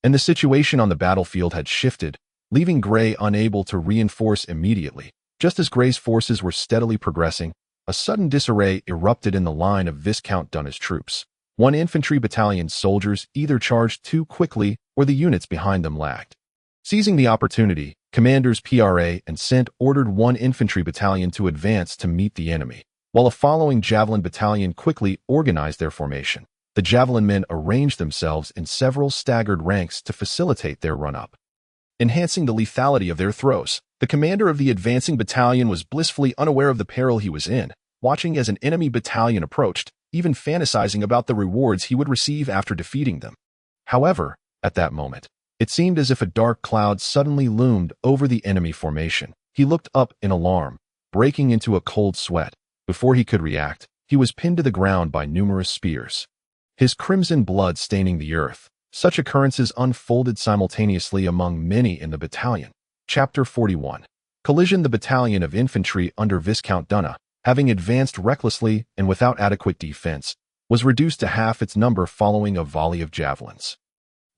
And the situation on the battlefield had shifted, leaving Gray unable to reinforce immediately. Just as Gray's forces were steadily progressing, a sudden disarray erupted in the line of Viscount Dunna's troops. 1 infantry battalion's soldiers either charged too quickly or the units behind them lagged. Seizing the opportunity, commanders PRA and Sent ordered 1 infantry battalion to advance to meet the enemy, while a following javelin battalion quickly organized their formation. The javelin men arranged themselves in several staggered ranks to facilitate their run-up, enhancing the lethality of their throws. The commander of the advancing battalion was blissfully unaware of the peril he was in, watching as an enemy battalion approached, even fantasizing about the rewards he would receive after defeating them. However, at that moment, it seemed as if a dark cloud suddenly loomed over the enemy formation. He looked up in alarm, breaking into a cold sweat. Before he could react, he was pinned to the ground by numerous spears, his crimson blood staining the earth. Such occurrences unfolded simultaneously among many in the battalion. Chapter 41. Collision. The battalion of infantry under Viscount Dunna, having advanced recklessly and without adequate defense, was reduced to half its number following a volley of javelins.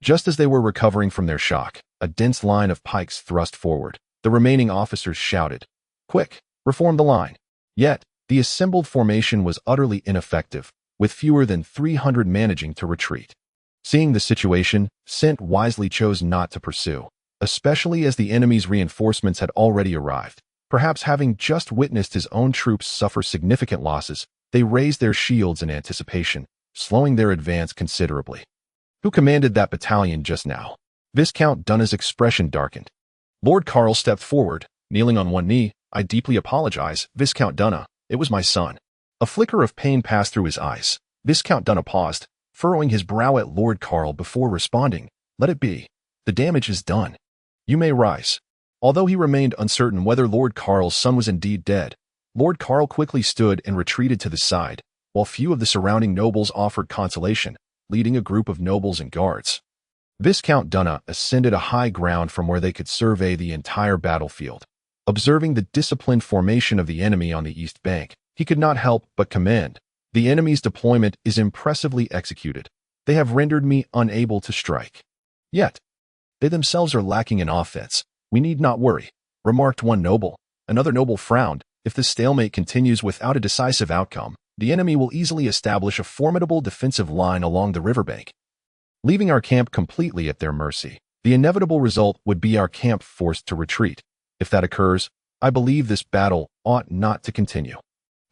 Just as they were recovering from their shock, a dense line of pikes thrust forward. The remaining officers shouted, "Quick, reform the line." Yet, the assembled formation was utterly ineffective, with fewer than 300 managing to retreat. Seeing the situation, Sint wisely chose not to pursue, especially as the enemy's reinforcements had already arrived. Perhaps having just witnessed his own troops suffer significant losses, they raised their shields in anticipation, slowing their advance considerably. Who commanded that battalion just now? Viscount Dunna's expression darkened. Lord Carl stepped forward, kneeling on one knee. "I deeply apologize, Viscount Dunna. It was my son." A flicker of pain passed through his eyes. Viscount Dunna paused, furrowing his brow at Lord Carl before responding, "Let it be. The damage is done. You may rise." Although he remained uncertain whether Lord Carl's son was indeed dead, Lord Carl quickly stood and retreated to the side, while few of the surrounding nobles offered consolation, leading a group of nobles and guards. Viscount Dunna ascended a high ground from where they could survey the entire battlefield. Observing the disciplined formation of the enemy on the east bank, he could not help but commend. "The enemy's deployment is impressively executed. They have rendered me unable to strike. Yet, they themselves are lacking in offense. We need not worry," remarked one noble. Another noble frowned. "If this stalemate continues without a decisive outcome, the enemy will easily establish a formidable defensive line along the riverbank, leaving our camp completely at their mercy. The inevitable result would be our camp forced to retreat. If that occurs, I believe this battle ought not to continue."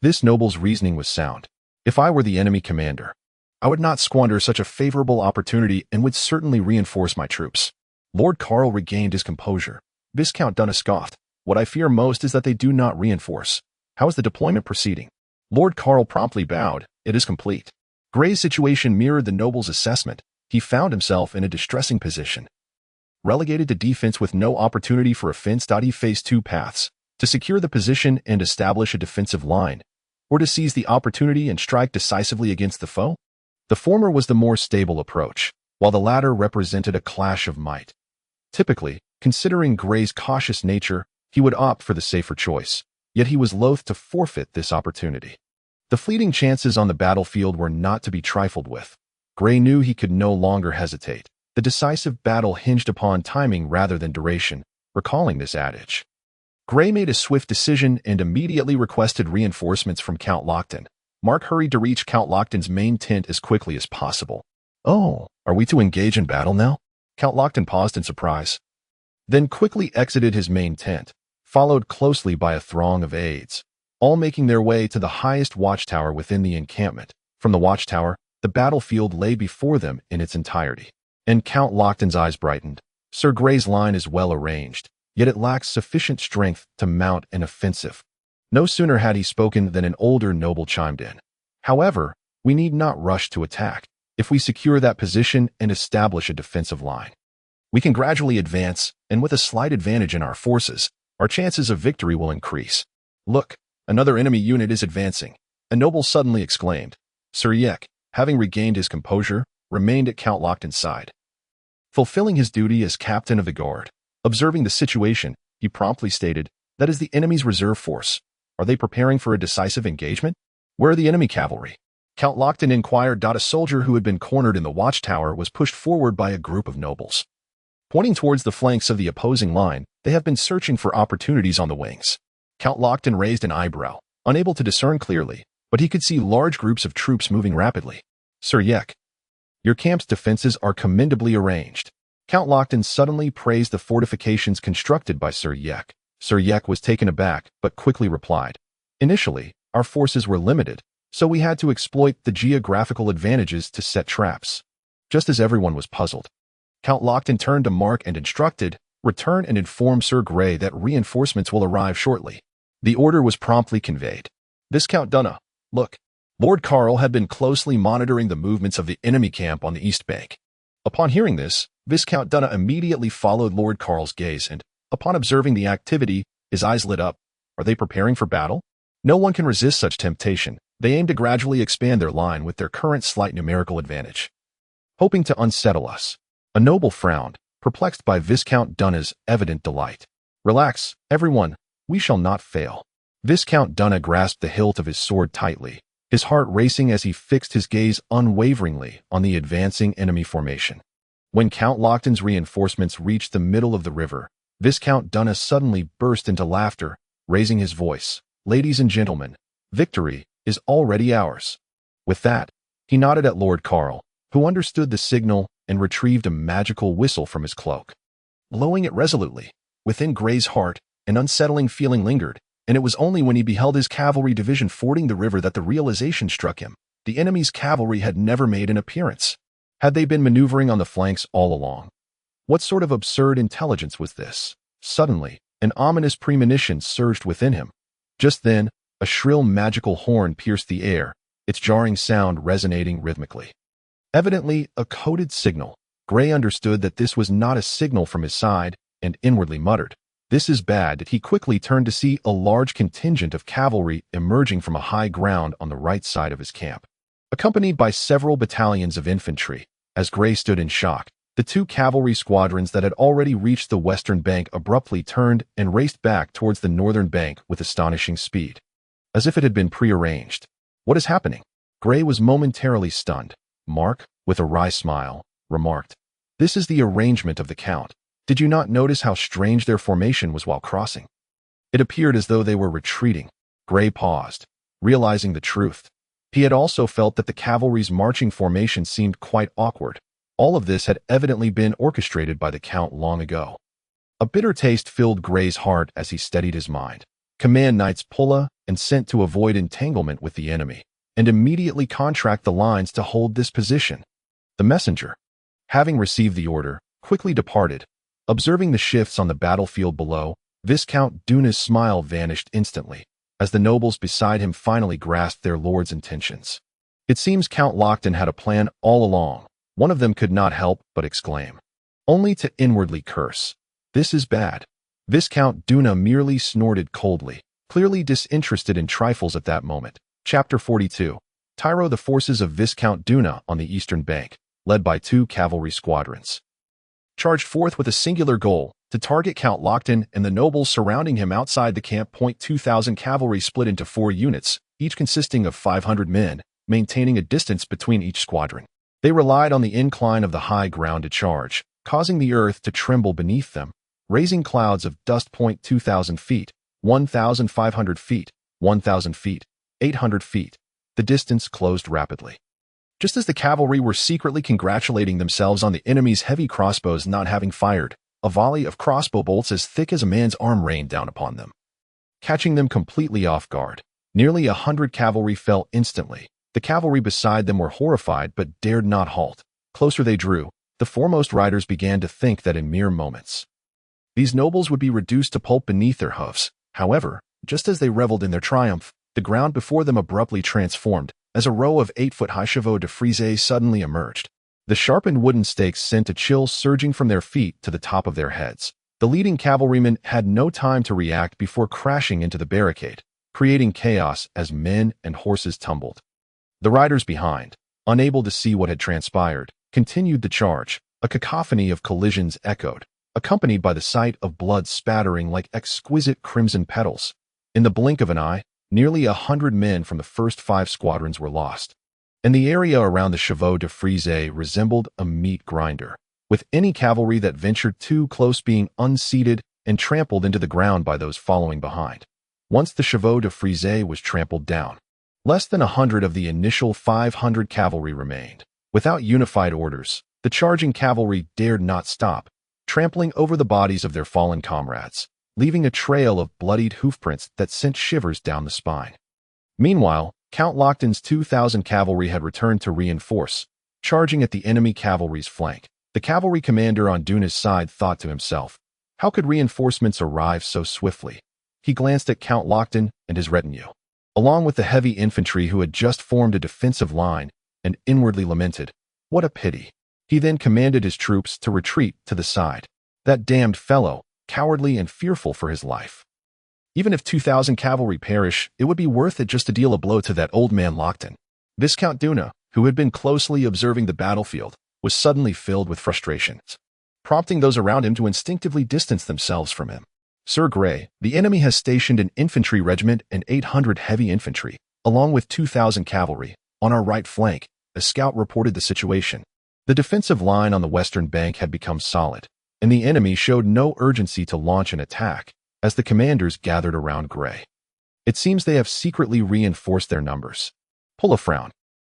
This noble's reasoning was sound. "If I were the enemy commander, I would not squander such a favorable opportunity and would certainly reinforce my troops." Lord Carl regained his composure. Viscount Dunna scoffed. "What I fear most is that they do not reinforce. How is the deployment proceeding?" Lord Carl promptly bowed. "It is complete." Gray's situation mirrored the noble's assessment. He found himself in a distressing position. Relegated to defense with no opportunity for offense, he faced two paths: to secure the position and establish a defensive line, or to seize the opportunity and strike decisively against the foe. The former was the more stable approach, while the latter represented a clash of might. Typically, considering Gray's cautious nature, he would opt for the safer choice, yet he was loath to forfeit this opportunity. The fleeting chances on the battlefield were not to be trifled with. Gray knew he could no longer hesitate. The decisive battle hinged upon timing rather than duration, recalling this adage. Gray made a swift decision and immediately requested reinforcements from Count Lockton. Mark hurried to reach Count Lockton's main tent as quickly as possible. "Oh, are we to engage in battle now?" Count Lockton paused in surprise, then quickly exited his main tent, followed closely by a throng of aides, all making their way to the highest watchtower within the encampment. From the watchtower, the battlefield lay before them in its entirety, and Count Lockton's eyes brightened. Sir Gray's line is well arranged, yet it lacks sufficient strength to mount an offensive. No sooner had he spoken than an older noble chimed in. "However, we need not rush to attack. If we secure that position and establish a defensive line, we can gradually advance, and with a slight advantage in our forces, our chances of victory will increase." "Look, another enemy unit is advancing," a noble suddenly exclaimed. Sir Yek, having regained his composure, remained at Count Lockton's side, fulfilling his duty as captain of the guard. Observing the situation, he promptly stated, "That is the enemy's reserve force. Are they preparing for a decisive engagement? Where are the enemy cavalry?" Count Lockton inquired. A soldier who had been cornered in the watchtower was pushed forward by a group of nobles. Pointing towards the flanks of the opposing line, "They have been searching for opportunities on the wings." Count Lockton raised an eyebrow, unable to discern clearly, but he could see large groups of troops moving rapidly. "Sir Yek, your camp's defenses are commendably arranged." Count Lockton suddenly praised the fortifications constructed by Sir Yek. Sir Yek was taken aback, but quickly replied, "Initially, our forces were limited, so we had to exploit the geographical advantages to set traps. Just as everyone was puzzled, Count Lockton turned to Mark and instructed, "Return and inform Sir Grey that reinforcements will arrive shortly." The order was promptly conveyed. "Viscount Dunna, look." Lord Carl had been closely monitoring the movements of the enemy camp on the east bank. Upon hearing this, Viscount Dunna immediately followed Lord Carl's gaze and, upon observing the activity, his eyes lit up. Are they preparing for battle? No one can resist such temptation. They aim to gradually expand their line with their current slight numerical advantage. Hoping to unsettle us. A noble frowned, perplexed by Viscount Dunna's evident delight. "Relax, everyone. We shall not fail." Viscount Dunna grasped the hilt of his sword tightly, his heart racing as he fixed his gaze unwaveringly on the advancing enemy formation. When Count Lockton's reinforcements reached the middle of the river, Viscount Dunna suddenly burst into laughter, raising his voice. "Ladies and gentlemen, victory is already ours." With that, he nodded at Lord Carl, who understood the signal and retrieved a magical whistle from his cloak. Blowing it resolutely, within Grey's heart, an unsettling feeling lingered, and it was only when he beheld his cavalry division fording the river that the realization struck him. The enemy's cavalry had never made an appearance. Had they been maneuvering on the flanks all along? What sort of absurd intelligence was this? Suddenly, an ominous premonition surged within him. Just then, a shrill magical horn pierced the air, its jarring sound resonating rhythmically. Evidently a coded signal. Grey understood that this was not a signal from his side, and inwardly muttered, "This is bad." He quickly turned to see a large contingent of cavalry emerging from a high ground on the right side of his camp. Accompanied by several battalions of infantry, as Grey stood in shock, the two cavalry squadrons that had already reached the western bank abruptly turned and raced back towards the northern bank with astonishing speed, as if it had been prearranged. "What is happening?" Grey was momentarily stunned. Mark, with a wry smile, remarked, "This is the arrangement of the Count. Did you not notice how strange their formation was while crossing? It appeared as though they were retreating." Grey paused, realizing the truth. He had also felt that the cavalry's marching formation seemed quite awkward. All of this had evidently been orchestrated by the Count long ago. A bitter taste filled Grey's heart as he steadied his mind. Command knights pulla and sent to avoid entanglement with the enemy, and immediately contract the lines to hold this position. The messenger, having received the order, quickly departed. Observing the shifts on the battlefield below, Viscount Dunna's smile vanished instantly, as the nobles beside him finally grasped their lord's intentions. It seems Count Lockton had a plan all along. One of them could not help but exclaim, only to inwardly curse, "This is bad." Viscount Dunna merely snorted coldly, clearly disinterested in trifles at that moment. Chapter 42. Tyro. The forces of Viscount Dunna on the eastern bank, led by two cavalry squadrons, charged forth with a singular goal, to target Count Lockton and the nobles surrounding him outside the camp. 2,000 cavalry split into 4 units, each consisting of 500 men, maintaining a distance between each squadron. They relied on the incline of the high ground to charge, causing the earth to tremble beneath them, raising clouds of dust. 2,000 feet, 1,500 feet, 1,000 feet, 800 feet. The distance closed rapidly. Just as the cavalry were secretly congratulating themselves on the enemy's heavy crossbows not having fired, a volley of crossbow bolts as thick as a man's arm rained down upon them, catching them completely off guard. Nearly 100 cavalry fell instantly. The cavalry beside them were horrified but dared not halt. Closer they drew. The foremost riders began to think that in mere moments these nobles would be reduced to pulp beneath their hoofs. However, just as they reveled in their triumph, the ground before them abruptly transformed, as a row of 8-foot-high chevaux de frise suddenly emerged. The sharpened wooden stakes sent a chill surging from their feet to the top of their heads. The leading cavalrymen had no time to react before crashing into the barricade, creating chaos as men and horses tumbled. The riders behind, unable to see what had transpired, continued the charge. A cacophony of collisions echoed, accompanied by the sight of blood spattering like exquisite crimson petals. In the blink of an eye, nearly 100 men from the first 5 squadrons were lost, and the area around the chevaux de frise resembled a meat grinder, with any cavalry that ventured too close being unseated and trampled into the ground by those following behind. Once the chevaux de frise was trampled down, less than 100 of the initial 500 cavalry remained. Without unified orders, the charging cavalry dared not stop, trampling over the bodies of their fallen comrades, leaving a trail of bloodied hoofprints that sent shivers down the spine. Meanwhile, Count Lochten's 2,000 cavalry had returned to reinforce, charging at the enemy cavalry's flank. The cavalry commander on Duna's side thought to himself, how could reinforcements arrive so swiftly? He glanced at Count Lochten and his retinue, along with the heavy infantry who had just formed a defensive line, and inwardly lamented, what a pity. He then commanded his troops to retreat to the side. That damned fellow, cowardly and fearful for his life. Even if 2,000 cavalry perish, it would be worth it just to deal a blow to that old man Lochten. Viscount Duna, who had been closely observing the battlefield, was suddenly filled with frustration, prompting those around him to instinctively distance themselves from him. Sir Grey, the enemy has stationed an infantry regiment and 800 heavy infantry, along with 2,000 cavalry, on our right flank. A scout reported the situation. The defensive line on the western bank had become solid, and the enemy showed no urgency to launch an attack as the commanders gathered around Grey. It seems they have secretly reinforced their numbers. Pull a frown.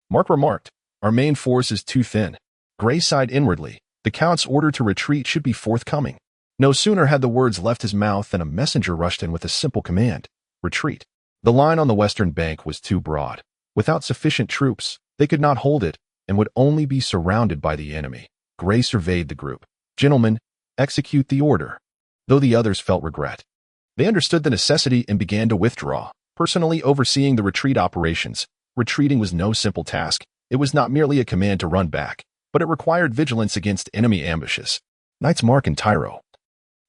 Mark remarked, our main force is too thin. Grey sighed inwardly. The Count's order to retreat should be forthcoming. No sooner had the words left his mouth than a messenger rushed in with a simple command, retreat. The line on the western bank was too broad. Without sufficient troops, they could not hold it and would only be surrounded by the enemy. Grey surveyed the group. Gentlemen, execute the order. Though the others felt regret, they understood the necessity and began to withdraw. Personally overseeing the retreat operations, retreating was no simple task. It was not merely a command to run back, but it required vigilance against enemy ambushes. Knights Mark and Tyro.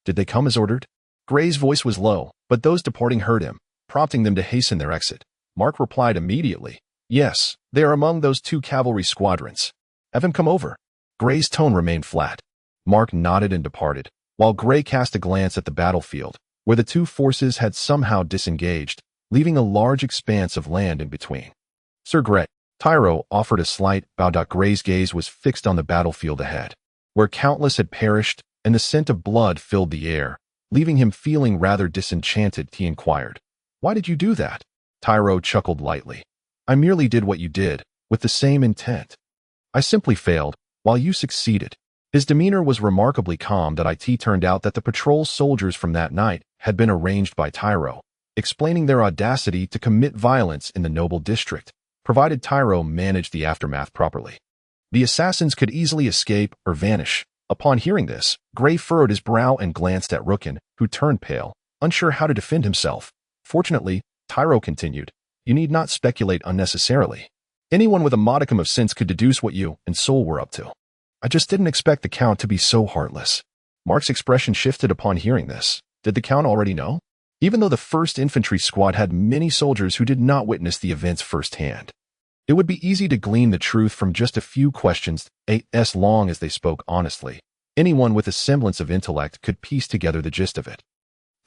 Did they come as ordered? Grey's voice was low, but those departing heard him, prompting them to hasten their exit. Mark replied immediately, yes, they are among those 2 cavalry squadrons. Have him come over. Grey's tone remained flat. Mark nodded and departed, while Grey cast a glance at the battlefield, where the 2 forces had somehow disengaged, leaving a large expanse of land in between. Sir Grey, Tyro offered a slight bow. Grey's gaze was fixed on the battlefield ahead, where countless had perished, and the scent of blood filled the air, leaving him feeling rather disenchanted. He inquired, why did you do that? Tyro chuckled lightly. I merely did what you did, with the same intent. I simply failed, while you succeeded. His demeanor was remarkably calm. It turned out that the patrol soldiers from that night had been arranged by Tyro, explaining their audacity to commit violence in the noble district, provided Tyro managed the aftermath properly. The assassins could easily escape or vanish. Upon hearing this, Grey furrowed his brow and glanced at Rooken, who turned pale, unsure how to defend himself. Fortunately, Tyro continued, you need not speculate unnecessarily. Anyone with a modicum of sense could deduce what you and Sol were up to. I just didn't expect the Count to be so heartless. Mark's expression shifted upon hearing this. Did the Count already know? Even though the 1st Infantry Squad had many soldiers who did not witness the events firsthand, it would be easy to glean the truth from just a few questions, as long as they spoke honestly. Anyone with a semblance of intellect could piece together the gist of it.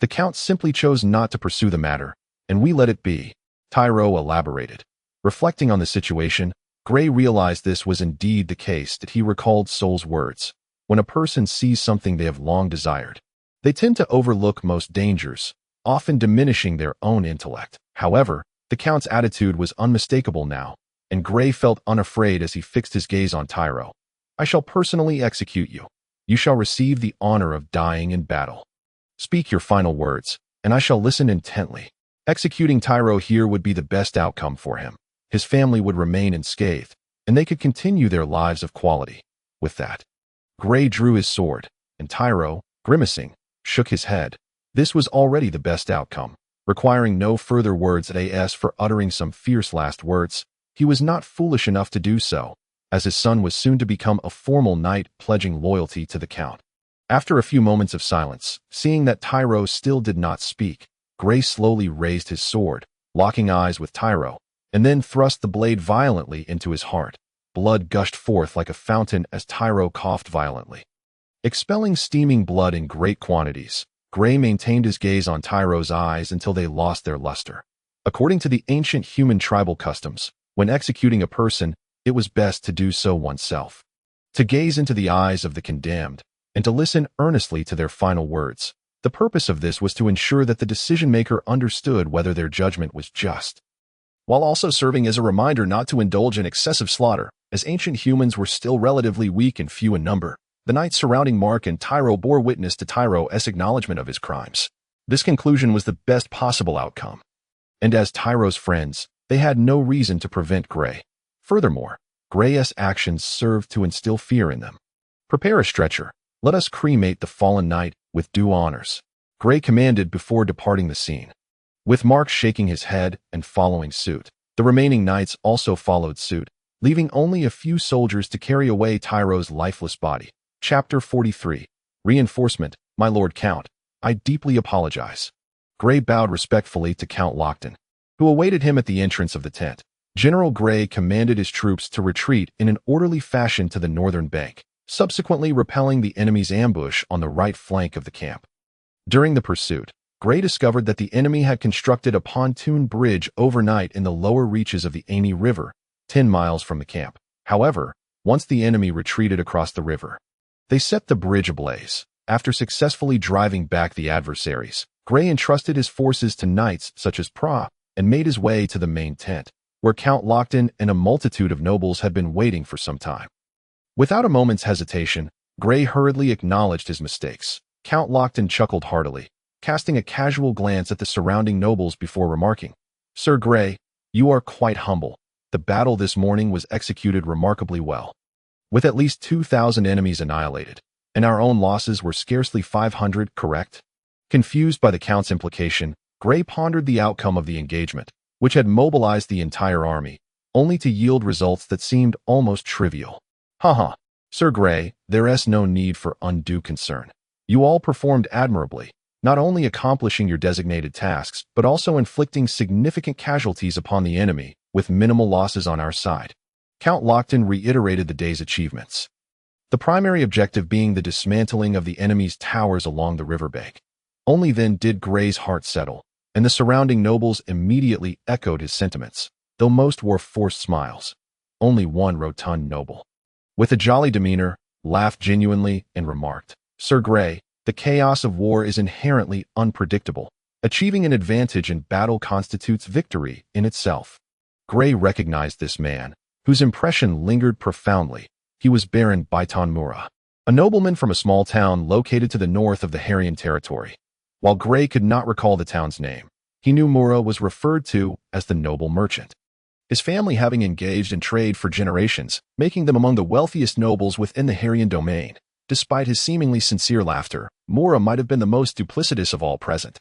The Count simply chose not to pursue the matter, and we let it be, Tyro elaborated. Reflecting on the situation, Grey realized this was indeed the case. That he recalled Sol's words. When a person sees something they have long desired, they tend to overlook most dangers, often diminishing their own intellect. However, the Count's attitude was unmistakable now, and Grey felt unafraid as he fixed his gaze on Tyro. I shall personally execute you. You shall receive the honor of dying in battle. Speak your final words, and I shall listen intently. Executing Tyro here would be the best outcome for him. His family would remain unscathed, and they could continue their lives of quality. With that, Grey drew his sword, and Tyro, grimacing, shook his head. This was already the best outcome, requiring no further words as for uttering some fierce last words. He was not foolish enough to do so, as his son was soon to become a formal knight pledging loyalty to the Count. After a few moments of silence, seeing that Tyro still did not speak, Grey slowly raised his sword, locking eyes with Tyro, and then thrust the blade violently into his heart. Blood gushed forth like a fountain as Tyro coughed violently, expelling steaming blood in great quantities. Grey maintained his gaze on Tyro's eyes until they lost their luster. According to the ancient human tribal customs, when executing a person, it was best to do so oneself. To gaze into the eyes of the condemned, and to listen earnestly to their final words. The purpose of this was to ensure that the decision-maker understood whether their judgment was just, while also serving as a reminder not to indulge in excessive slaughter, as ancient humans were still relatively weak and few in number. The knights surrounding Mark and Tyro bore witness to Tyro's acknowledgement of his crimes. This conclusion was the best possible outcome. And as Tyro's friends, They had no reason to prevent Gray. Furthermore, Gray's actions served to instill fear in them. "Prepare a stretcher. Let us cremate the fallen knight with due honors," Gray commanded before departing the scene. With Mark shaking his head and following suit, the remaining knights also followed suit, leaving only a few soldiers to carry away Tyro's lifeless body. Chapter 43. Reinforcement. "My Lord Count, I deeply apologize." Gray bowed respectfully to Count Lockton, who awaited him at the entrance of the tent. General Gray commanded his troops to retreat in an orderly fashion to the northern bank, subsequently repelling the enemy's ambush on the right flank of the camp. During the pursuit, Gray discovered that the enemy had constructed a pontoon bridge overnight in the lower reaches of the Amy River, 10 miles from the camp. However, once the enemy retreated across the river, they set the bridge ablaze. After successfully driving back the adversaries, Gray entrusted his forces to knights such as Pra and made his way to the main tent, where Count Lockton and a multitude of nobles had been waiting for some time. Without a moment's hesitation, Gray hurriedly acknowledged his mistakes. Count Lockton chuckled heartily, casting a casual glance at the surrounding nobles before remarking, "Sir Gray, you are quite humble. The battle this morning was executed remarkably well, with at least 2,000 enemies annihilated, and our own losses were scarcely 500, correct?" Confused by the Count's implication, Gray pondered the outcome of the engagement, which had mobilized the entire army, only to yield results that seemed almost trivial. "Haha, Sir Gray, there's no need for undue concern. You all performed admirably, not only accomplishing your designated tasks, but also inflicting significant casualties upon the enemy, with minimal losses on our side." Count Lockton reiterated the day's achievements, the primary objective being the dismantling of the enemy's towers along the riverbank. Only then did Gray's heart settle, and the surrounding nobles immediately echoed his sentiments, though most wore forced smiles. Only one rotund noble, with a jolly demeanor, laughed genuinely and remarked, "Sir Gray, the chaos of war is inherently unpredictable. Achieving an advantage in battle constitutes victory in itself." Gray recognized this man, whose impression lingered profoundly. He was Baron Baitan Mura, a nobleman from a small town located to the north of the Haryan territory. While Gray could not recall the town's name, he knew Mura was referred to as the noble merchant, his family having engaged in trade for generations, making them among the wealthiest nobles within the Haryan domain. Despite his seemingly sincere laughter, Mura might have been the most duplicitous of all present.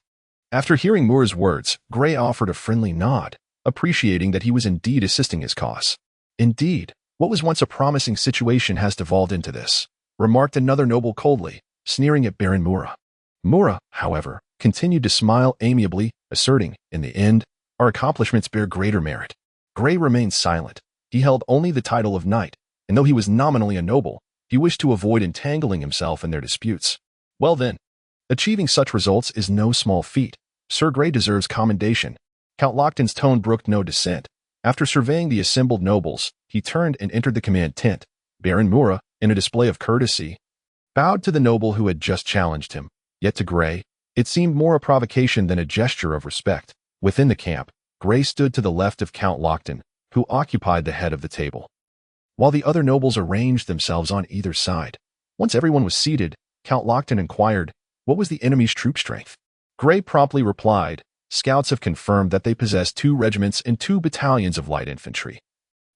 After hearing Mura's words, Gray offered a friendly nod, appreciating that he was indeed assisting his cause. "Indeed, what was once a promising situation has devolved into this," remarked another noble coldly, sneering at Baron Mura. Mura, however, continued to smile amiably, asserting, "In the end, our accomplishments bear greater merit." Gray remained silent. He held only the title of knight, and though he was nominally a noble, he wished to avoid entangling himself in their disputes. "Well then, achieving such results is no small feat. Sir Gray deserves commendation." Count Lockton's tone brooked no dissent. After surveying the assembled nobles, he turned and entered the command tent. Baron Mura, in a display of courtesy, bowed to the noble who had just challenged him. Yet to Gray, it seemed more a provocation than a gesture of respect. Within the camp, Gray stood to the left of Count Lockton, who occupied the head of the table, while the other nobles arranged themselves on either side. Once everyone was seated, Count Lockton inquired, "What was the enemy's troop strength?" Gray promptly replied, "Scouts have confirmed that they possess 2 regiments and 2 battalions of light infantry,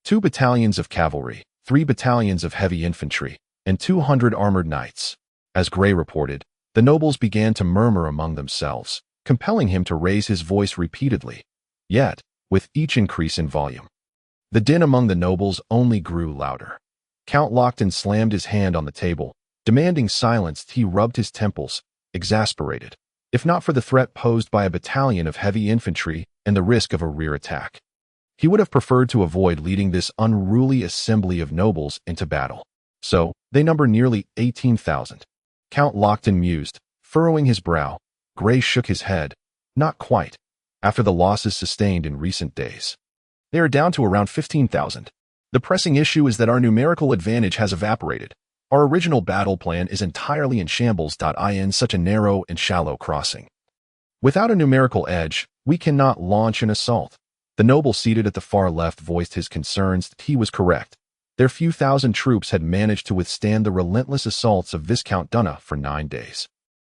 2 battalions of cavalry, 3 battalions of heavy infantry, and 200 armored knights." As Gray reported, the nobles began to murmur among themselves, compelling him to raise his voice repeatedly. Yet, with each increase in volume, the din among the nobles only grew louder. Count Lockton slammed his hand on the table, demanding silence. He rubbed his temples, exasperated, if not for the threat posed by a battalion of heavy infantry and the risk of a rear attack. He would have preferred to avoid leading this unruly assembly of nobles into battle. So, they number nearly 18,000. Count Lockton mused, furrowing his brow. Gray shook his head. "Not quite. After the losses sustained in recent days, they are down to around 15,000. The pressing issue is that our numerical advantage has evaporated. Our original battle plan is entirely in shambles. In such a narrow and shallow crossing, without a numerical edge, we cannot launch an assault." The noble seated at the far left voiced his concerns. He was correct. Their few thousand troops had managed to withstand the relentless assaults of Viscount Dunna for 9 days,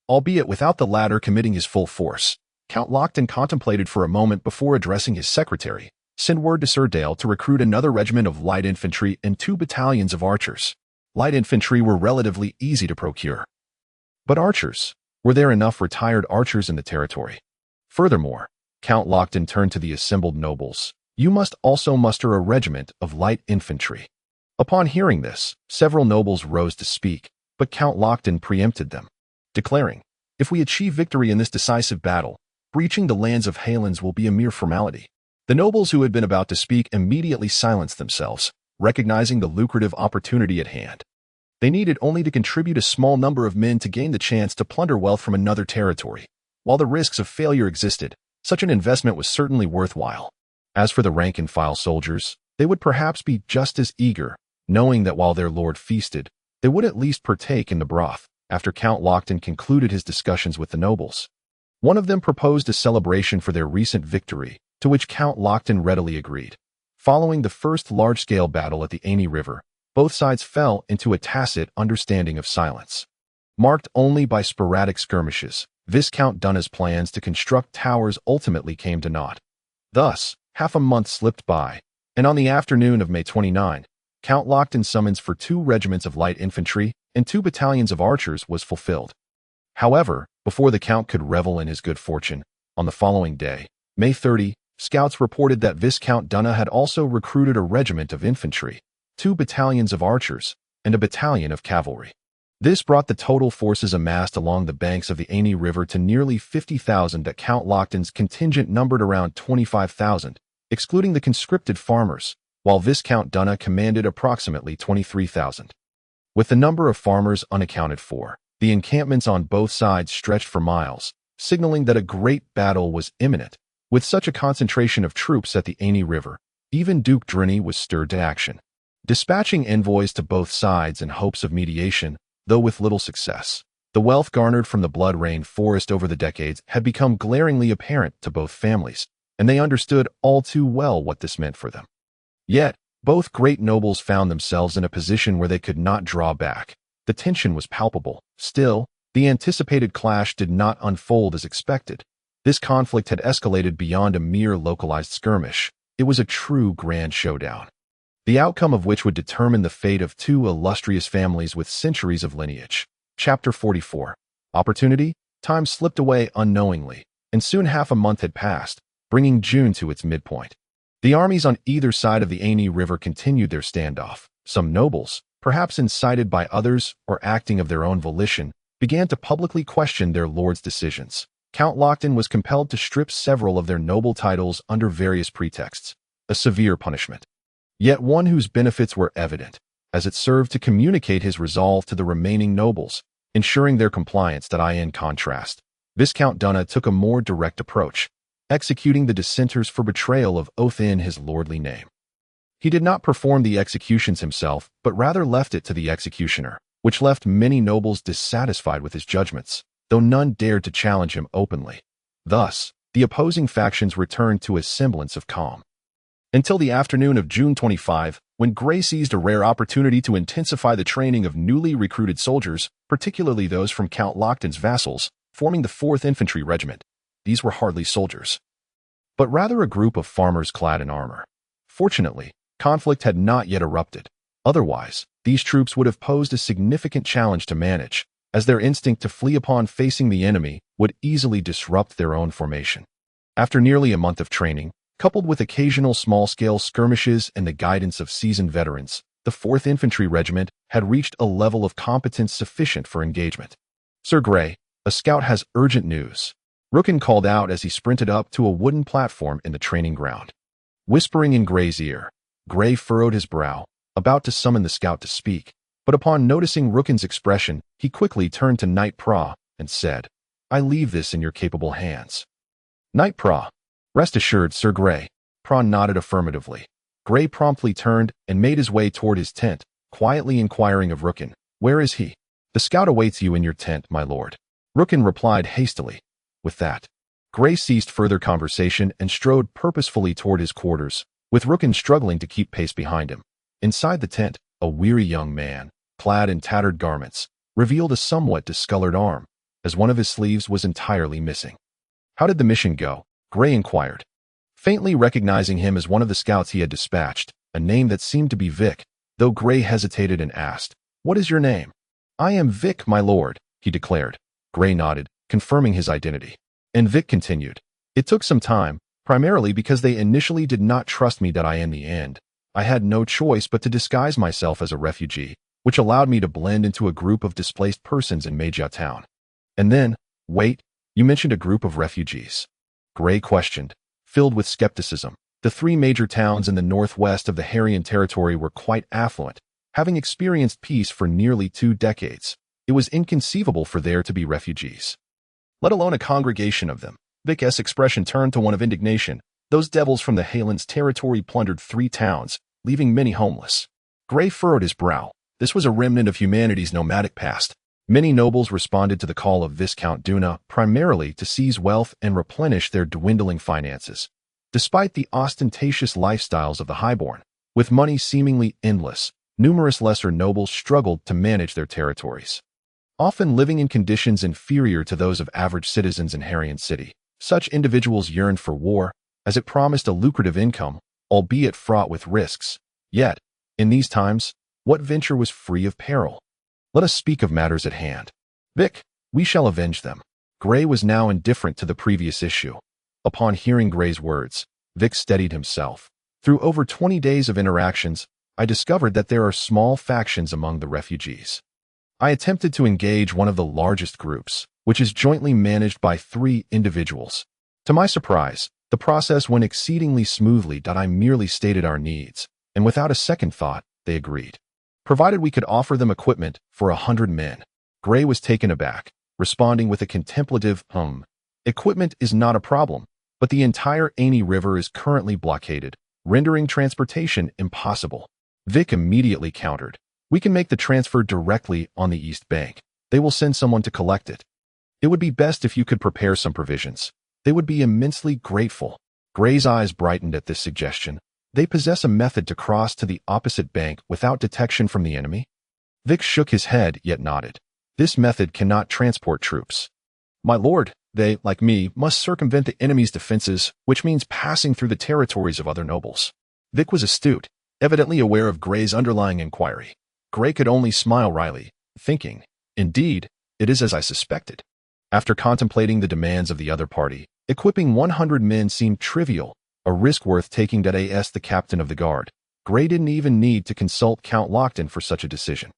albeit without the latter committing his full force. Count Lockton contemplated for a moment before addressing his secretary, Send word to Sir Dale to recruit another regiment of light infantry and 2 battalions of archers. Light infantry were relatively easy to procure. But archers? Were there enough retired archers in the territory? Furthermore, Count Lockton turned to the assembled nobles. You must also muster a regiment of light infantry. Upon hearing this, several nobles rose to speak, but Count Lockton preempted them, declaring, if we achieve victory in this decisive battle, breaching the lands of Harland will be a mere formality. The nobles who had been about to speak immediately silenced themselves, recognizing the lucrative opportunity at hand. They needed only to contribute a small number of men to gain the chance to plunder wealth from another territory. While the risks of failure existed, such an investment was certainly worthwhile. As for the rank-and-file soldiers, they would perhaps be just as eager, knowing that while their lord feasted, they would at least partake in the broth. After Count Lockton concluded his discussions with the nobles, one of them proposed a celebration for their recent victory, to which Count Lockton readily agreed. Following the first large-scale battle at the Aini River, both sides fell into a tacit understanding of silence. Marked only by sporadic skirmishes, Viscount Dunna's plans to construct towers ultimately came to naught. Thus, half a month slipped by, and on the afternoon of May 29, Count Lockton's summons for 2 regiments of light infantry and 2 battalions of archers was fulfilled. However, before the Count could revel in his good fortune, on the following day, May 30, scouts reported that Viscount Dunna had also recruited a regiment of infantry, 2 battalions of archers, and a battalion of cavalry. This brought the total forces amassed along the banks of the Aini River to nearly 50,000 that Count Lockton's contingent numbered around 25,000, excluding the conscripted farmers, while Viscount Dunna commanded approximately 23,000. With the number of farmers unaccounted for, the encampments on both sides stretched for miles, signaling that a great battle was imminent. With such a concentration of troops at the Aini River, even Duke Drini was stirred to action. Dispatching envoys to both sides in hopes of mediation, though with little success, the wealth garnered from the blood-rained forest over the decades had become glaringly apparent to both families, and they understood all too well what this meant for them. Yet, both great nobles found themselves in a position where they could not draw back. The tension was palpable. Still, the anticipated clash did not unfold as expected. This conflict had escalated beyond a mere localized skirmish. It was a true grand showdown, the outcome of which would determine the fate of 2 illustrious families with centuries of lineage. Chapter 44. Opportunity? Time slipped away unknowingly, and soon half a month had passed, bringing June to its midpoint. The armies on either side of the Aini River continued their standoff. Some nobles, perhaps incited by others or acting of their own volition, began to publicly question their lord's decisions. Count Lockton was compelled to strip several of their noble titles under various pretexts, a severe punishment, yet one whose benefits were evident, as it served to communicate his resolve to the remaining nobles, ensuring their compliance. In contrast, Viscount Dunna took a more direct approach, executing the dissenters for betrayal of oath in his lordly name. He did not perform the executions himself, but rather left it to the executioner, which left many nobles dissatisfied with his judgments, though none dared to challenge him openly. Thus, the opposing factions returned to a semblance of calm. Until the afternoon of June 25, when Gray seized a rare opportunity to intensify the training of newly recruited soldiers, particularly those from Count Lockton's vassals, forming the 4th Infantry Regiment. These were hardly soldiers, but rather a group of farmers clad in armor. Fortunately, conflict had not yet erupted. Otherwise, these troops would have posed a significant challenge to manage, as their instinct to flee upon facing the enemy would easily disrupt their own formation. After nearly a month of training, coupled with occasional small-scale skirmishes and the guidance of seasoned veterans, the 4th Infantry Regiment had reached a level of competence sufficient for engagement. Sir Gray, a scout has urgent news. Rookin called out as he sprinted up to a wooden platform in the training ground. Whispering in Gray's ear, Gray furrowed his brow, about to summon the scout to speak, but upon noticing Rookin's expression, he quickly turned to Knight Pra and said, I leave this in your capable hands. Knight Pra. Rest assured, Sir Gray. Pra nodded affirmatively. Gray promptly turned and made his way toward his tent, quietly inquiring of Rookin, Where is he? The scout awaits you in your tent, my lord. Rookin replied hastily. With that, Gray ceased further conversation and strode purposefully toward his quarters, with Rookin struggling to keep pace behind him. Inside the tent, a weary young man, clad in tattered garments, revealed a somewhat discolored arm, as one of his sleeves was entirely missing. How did the mission go? Gray inquired. faintly recognizing him as one of the scouts he had dispatched, a name that seemed to be Vic, though Gray hesitated and asked, "What is your name?" "I am Vic, my lord," he declared. Gray nodded, confirming his identity. And Vic continued, "It took some time, primarily because they initially did not trust me that in the end. I had no choice but to disguise myself as a refugee, which allowed me to blend into a group of displaced persons in Meijia town." And then, "Wait, you mentioned a group of refugees?" Gray questioned, filled with skepticism. The three major towns in the northwest of the Haryan territory were quite affluent, having experienced peace for nearly 2 decades. It was inconceivable for there to be refugees, let alone a congregation of them. Vic's expression turned to one of indignation. Those devils from the Harland's territory plundered 3 towns, leaving many homeless. Gray furrowed his brow. This was a remnant of humanity's nomadic past. Many nobles responded to the call of Viscount Duna primarily to seize wealth and replenish their dwindling finances. Despite the ostentatious lifestyles of the highborn, with money seemingly endless, numerous lesser nobles struggled to manage their territories, often living in conditions inferior to those of average citizens in Haryan City. Such individuals yearned for war, as it promised a lucrative income, albeit fraught with risks. Yet, in these times, what venture was free of peril? Let us speak of matters at hand. Vic, we shall avenge them. Gray was now indifferent to the previous issue. Upon hearing Gray's words, Vic steadied himself. Through over 20 days of interactions, I discovered that there are small factions among the refugees. I attempted to engage one of the largest groups, which is jointly managed by 3 individuals. To my surprise, the process went exceedingly smoothly. I merely stated our needs, and without a second thought, they agreed, provided we could offer them equipment for 100 men. Gray was taken aback, responding with a contemplative, Equipment is not a problem, but the entire Aini River is currently blockaded, rendering transportation impossible. Vic immediately countered, "We can make the transfer directly on the east bank. They will send someone to collect it. It would be best if you could prepare some provisions. They would be immensely grateful." Gray's eyes brightened at this suggestion. "They possess a method to cross to the opposite bank without detection from the enemy?" Vic shook his head yet nodded. "This method cannot transport troops. My lord, they, like me, must circumvent the enemy's defenses, which means passing through the territories of other nobles." Vic was astute, evidently aware of Gray's underlying inquiry. Gray could only smile wryly, thinking, "Indeed, it is as I suspected." After contemplating the demands of the other party, equipping 100 men seemed trivial, a risk worth taking. The captain of the guard. Gray didn't even need to consult Count Lockton for such a decision.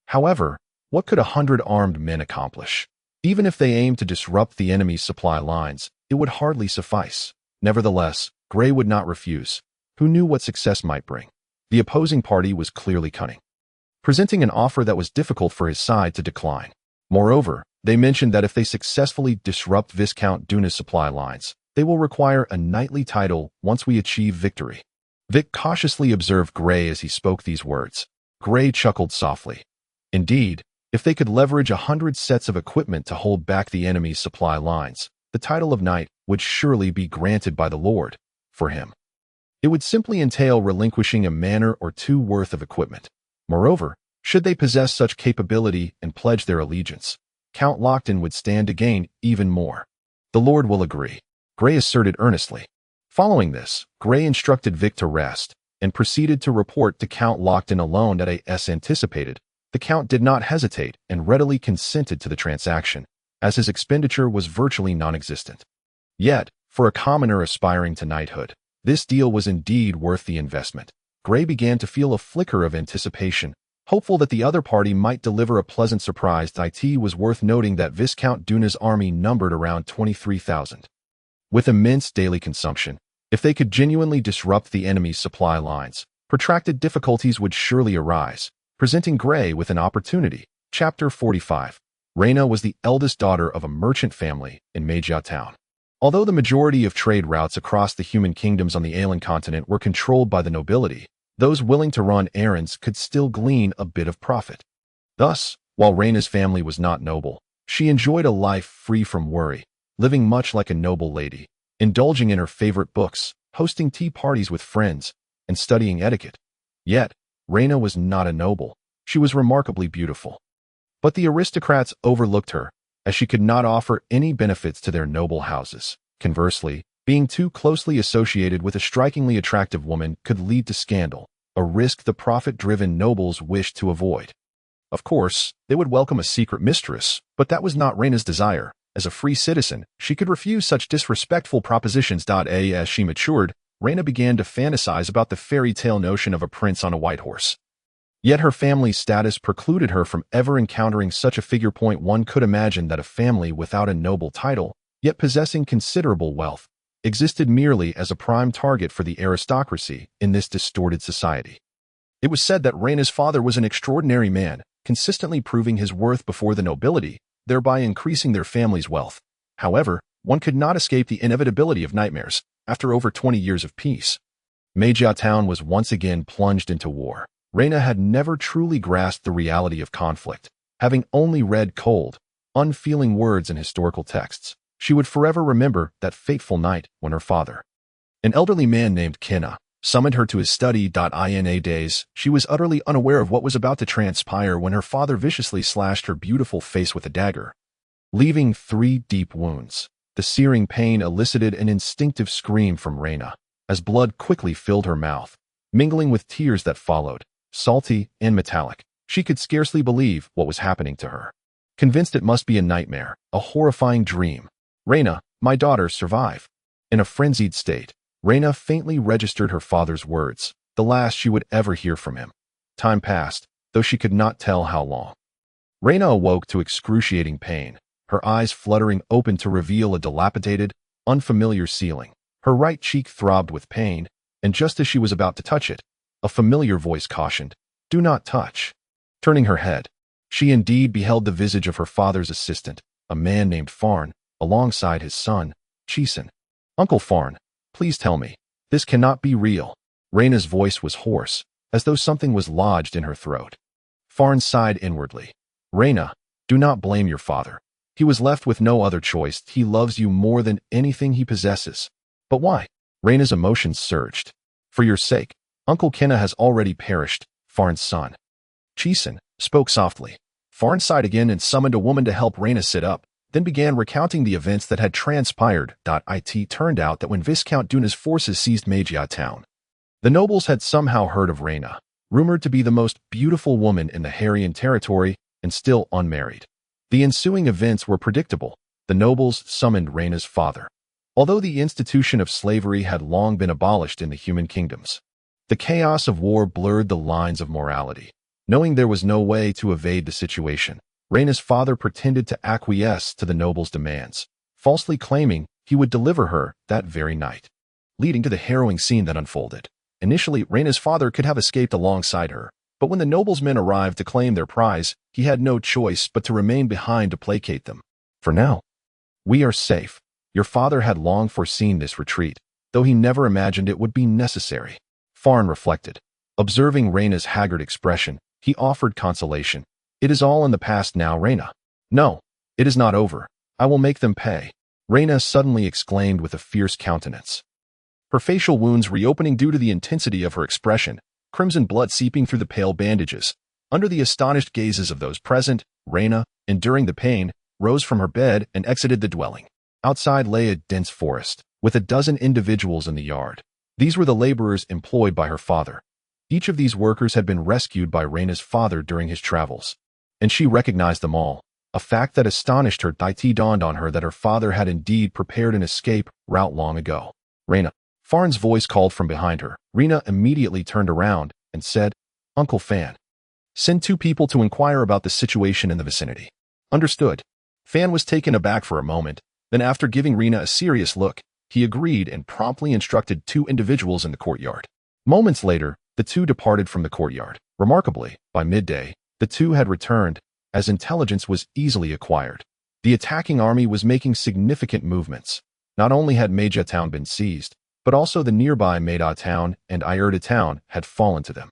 However, what could 100 armed men accomplish? Even if they aimed to disrupt the enemy's supply lines, it would hardly suffice. Nevertheless, Gray would not refuse. Who knew what success might bring? The opposing party was clearly cunning, presenting an offer that was difficult for his side to decline. Moreover, they mentioned that if they successfully disrupt Viscount Duna's supply lines, they will require a knightly title once we achieve victory. Vic cautiously observed Gray as he spoke these words. Gray chuckled softly. Indeed, if they could leverage 100 sets of equipment to hold back the enemy's supply lines, the title of knight would surely be granted by the Lord for him. It would simply entail relinquishing a manor or 2 worth of equipment. Moreover, should they possess such capability and pledge their allegiance, Count Lockton would stand to gain even more. "The Lord will agree," Gray asserted earnestly. Following this, Gray instructed Vic to rest and proceeded to report to Count Lockton alone that as anticipated. The Count did not hesitate and readily consented to the transaction, as his expenditure was virtually non-existent. Yet, for a commoner aspiring to knighthood, this deal was indeed worth the investment. Gray began to feel a flicker of anticipation, hopeful that the other party might deliver a pleasant surprise. It was worth noting that Viscount Duna's army numbered around 23,000. With immense daily consumption, if they could genuinely disrupt the enemy's supply lines, protracted difficulties would surely arise, presenting Gray with an opportunity. Chapter 45. Reyna was the eldest daughter of a merchant family in Meijia town. Although the majority of trade routes across the human kingdoms on the alien continent were controlled by the nobility, those willing to run errands could still glean a bit of profit. Thus, while Reyna's family was not noble, she enjoyed a life free from worry, living much like a noble lady, indulging in her favorite books, hosting tea parties with friends, and studying etiquette. Yet, Reyna was not a noble. She was remarkably beautiful. But the aristocrats overlooked her, as she could not offer any benefits to their noble houses. Conversely, Being too closely associated with a strikingly attractive woman could lead to scandal, a risk the profit-driven nobles wished to avoid. Of course, they would welcome a secret mistress, but that was not Reyna's desire. As a free citizen, she could refuse such disrespectful propositions. As she matured, Reyna began to fantasize about the fairy tale notion of a prince on a white horse. Yet her family's status precluded her from ever encountering such a figure. One could imagine that a family without a noble title, yet possessing considerable wealth, existed merely as a prime target for the aristocracy in this distorted society. It was said that Reyna's father was an extraordinary man, consistently proving his worth before the nobility, thereby increasing their family's wealth. However, one could not escape the inevitability of nightmares. After over 20 years of peace, Meijia Town was once again plunged into war. Reyna had never truly grasped the reality of conflict. Having only read cold, unfeeling words in historical texts, she would forever remember that fateful night when her father, an elderly man named Kinna, summoned her to his study. In a daze, she was utterly unaware of what was about to transpire when her father viciously slashed her beautiful face with a dagger, leaving 3 deep wounds. The searing pain elicited an instinctive scream from Reyna, as blood quickly filled her mouth, mingling with tears that followed, salty and metallic. She could scarcely believe what was happening to her. Convinced it must be a nightmare, a horrifying dream. "Reyna, my daughter, survive." In a frenzied state, Reyna faintly registered her father's words, the last she would ever hear from him. Time passed, though she could not tell how long. Reyna awoke to excruciating pain, her eyes fluttering open to reveal a dilapidated, unfamiliar ceiling. Her right cheek throbbed with pain, and just as she was about to touch it, a familiar voice cautioned, "Do not touch." Turning her head, she indeed beheld the visage of her father's assistant, a man named Farn, alongside his son, Cheeson. "Uncle Farn, please tell me, this cannot be real." Reyna's voice was hoarse, as though something was lodged in her throat. Farn sighed inwardly. "Reyna, do not blame your father. He was left with no other choice. He loves you more than anything he possesses." "But why?" Reyna's emotions surged. "For your sake. Uncle Kinna has already perished," Farn's son, Cheeson, spoke softly. Farn sighed again and summoned a woman to help Reyna sit up, then began recounting the events that had transpired. It turned out that when Viscount Duna's forces seized Meijia Town, the nobles had somehow heard of Reyna, rumored to be the most beautiful woman in the Harrian territory and still unmarried. The ensuing events were predictable. The nobles summoned Reyna's father, although the institution of slavery had long been abolished in the human kingdoms. The chaos of war blurred the lines of morality. Knowing there was no way to evade the situation, Reyna's father pretended to acquiesce to the nobles' demands, falsely claiming he would deliver her that very night, leading to the harrowing scene that unfolded. Initially, Reyna's father could have escaped alongside her, but when the nobles' men arrived to claim their prize, he had no choice but to remain behind to placate them. "For now, we are safe." Your father had long foreseen this retreat, though he never imagined it would be necessary. Farn reflected. Observing Reyna's haggard expression, he offered consolation. "It is all in the past now, Reyna." "No, it is not over. I will make them pay," Reyna suddenly exclaimed with a fierce countenance, her facial wounds reopening due to the intensity of her expression, crimson blood seeping through the pale bandages. Under the astonished gazes of those present, Reyna, enduring the pain, rose from her bed and exited the dwelling. Outside lay a dense forest, with a dozen individuals in the yard. These were the laborers employed by her father. Each of these workers had been rescued by Reyna's father during his travels, and she recognized them all, a fact that astonished her. It dawned on her that her father had indeed prepared an escape route long ago. "Reyna," Farn's voice called from behind her. Reyna immediately turned around and said, "Uncle Fan, send 2 people to inquire about the situation in the vicinity." "Understood." Fan was taken aback for a moment, then after giving Reyna a serious look, he agreed and promptly instructed 2 individuals in the courtyard. Moments later, the 2 departed from the courtyard. Remarkably, by midday, the 2 had returned, as intelligence was easily acquired. The attacking army was making significant movements. Not only had Meijia Town been seized, but also the nearby Meida Town and Iurda Town had fallen to them.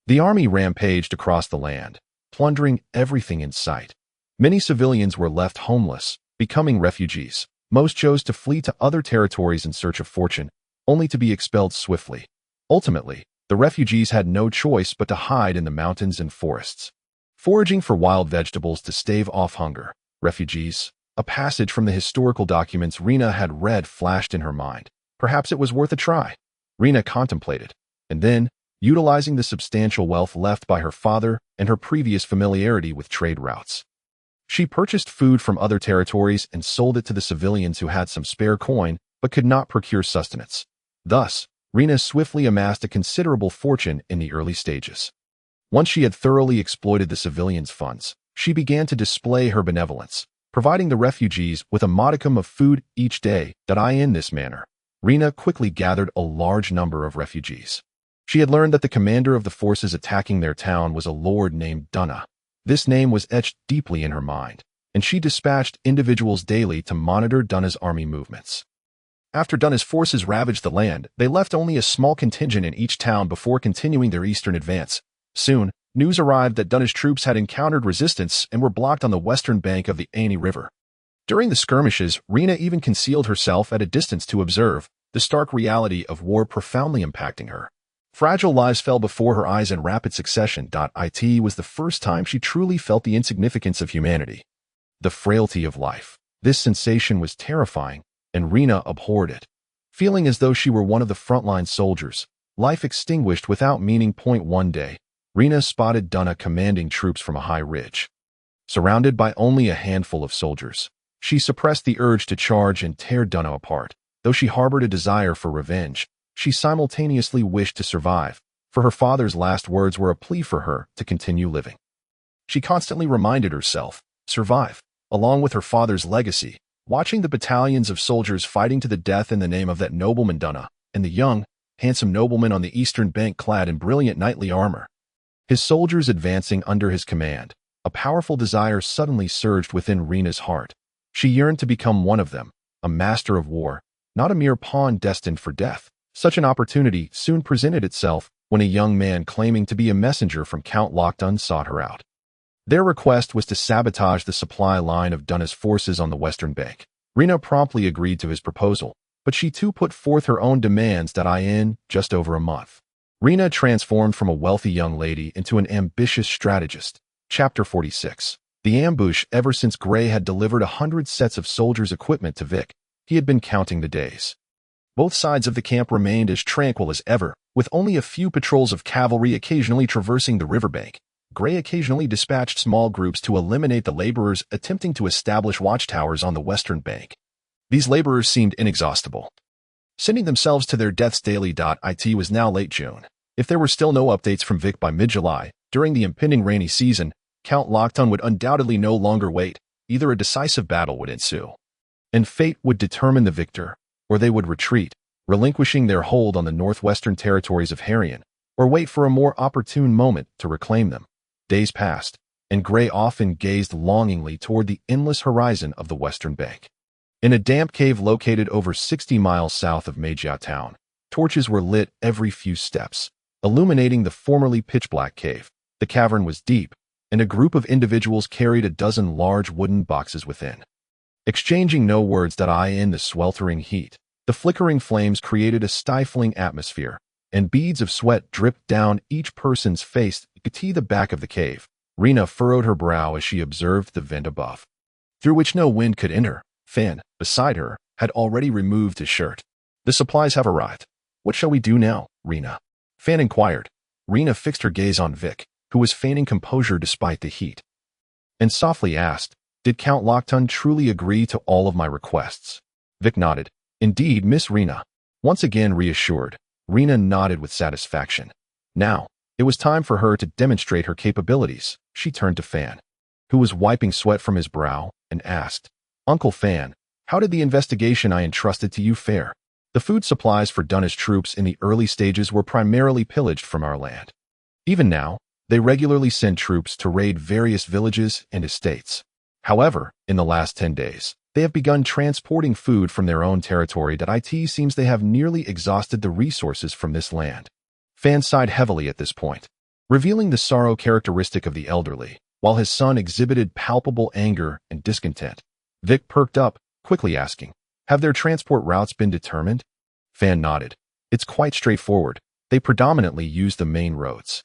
The army rampaged across the land, plundering everything in sight. Many civilians were left homeless, becoming refugees. Most chose to flee to other territories in search of fortune, only to be expelled swiftly. Ultimately, the refugees had no choice but to hide in the mountains and forests, foraging for wild vegetables to stave off hunger. Refugees, A passage from the historical documents Rena had read flashed in her mind. Perhaps it was worth a try. Rena contemplated, and then, utilizing the substantial wealth left by her father and her previous familiarity with trade routes, she purchased food from other territories and sold it to the civilians who had some spare coin but could not procure sustenance. Thus, Rena swiftly amassed a considerable fortune in the early stages. Once she had thoroughly exploited the civilians' funds, she began to display her benevolence, providing the refugees with a modicum of food each day. In this manner, Rena quickly gathered a large number of refugees. She had learned that the commander of the forces attacking their town was a lord named Dunna. This name was etched deeply in her mind, and she dispatched individuals daily to monitor Dunna's army movements. After Dunna's forces ravaged the land, they left only a small contingent in each town before continuing their eastern advance. Soon, news arrived that Dunna's troops had encountered resistance and were blocked on the western bank of the Ani River. During the skirmishes, Rena even concealed herself at a distance to observe, the stark reality of war profoundly impacting her. Fragile lives fell before her eyes in rapid succession. It was the first time she truly felt the insignificance of humanity. The frailty of life. This sensation was terrifying, and Rena abhorred it. Feeling as though she were one of the frontline soldiers, life extinguished without meaning. One day, Rena spotted Dunna commanding troops from a high ridge. Surrounded by only a handful of soldiers, she suppressed the urge to charge and tear Dunna apart. Though she harbored a desire for revenge, she simultaneously wished to survive, for her father's last words were a plea for her to continue living. She constantly reminded herself, survive, along with her father's legacy, watching the battalions of soldiers fighting to the death in the name of that nobleman Dunna, and the young, handsome nobleman on the eastern bank clad in brilliant knightly armor. His soldiers advancing under his command, a powerful desire suddenly surged within Rena's heart. She yearned to become one of them, a master of war, not a mere pawn destined for death. Such an opportunity soon presented itself when a young man claiming to be a messenger from Count Lochtan sought her out. Their request was to sabotage the supply line of Dunna's forces on the western bank. Rena promptly agreed to his proposal, but she too put forth her own demands. In just over a month, Rena transformed from a wealthy young lady into an ambitious strategist. Chapter 46. The ambush. Ever since Gray had delivered 100 sets of soldiers' equipment to Vic, he had been counting the days. Both sides of the camp remained as tranquil as ever, with only a few patrols of cavalry occasionally traversing the riverbank. Gray occasionally dispatched small groups to eliminate the laborers attempting to establish watchtowers on the western bank. These laborers seemed inexhaustible, sending themselves to their deaths daily. It was now late June. If there were still no updates from Vic by mid-July, during the impending rainy season, Count Lochtan would undoubtedly no longer wait. Either a decisive battle would ensue, and fate would determine the victor, or they would retreat, relinquishing their hold on the northwestern territories of Harland, or wait for a more opportune moment to reclaim them. Days passed, and Gray often gazed longingly toward the endless horizon of the western bank. In a damp cave located over 60 miles south of Magyar town, torches were lit every few steps, illuminating the formerly pitch-black cave. The cavern was deep, and a group of individuals carried a dozen large wooden boxes within. Exchanging no words. In the sweltering heat, the flickering flames created a stifling atmosphere, and beads of sweat dripped down each person's face. The back of the cave, Rena furrowed her brow as she observed the vent above, through which no wind could enter. Fan, beside her, had already removed his shirt. The supplies have arrived. What shall we do now, Rena? Fan inquired. Rena fixed her gaze on Vic, who was feigning composure despite the heat, and softly asked, "Did Count Lochtan truly agree to all of my requests?" Vic nodded. "Indeed, Miss Rena." Once again reassured, Rena nodded with satisfaction. Now, it was time for her to demonstrate her capabilities. She turned to Fan, who was wiping sweat from his brow, and asked, "Uncle Fan, how did the investigation I entrusted to you fare?" The food supplies for Dunna's troops in the early stages were primarily pillaged from our land. Even now, they regularly send troops to raid various villages and estates. However, in the last 10 days, they have begun transporting food from their own territory. It seems they have nearly exhausted the resources from this land. Fan sighed heavily at this point, revealing the sorrow characteristic of the elderly, while his son exhibited palpable anger and discontent. Vic perked up, quickly asking, "Have their transport routes been determined?" Fan nodded. "It's quite straightforward. They predominantly use the main roads.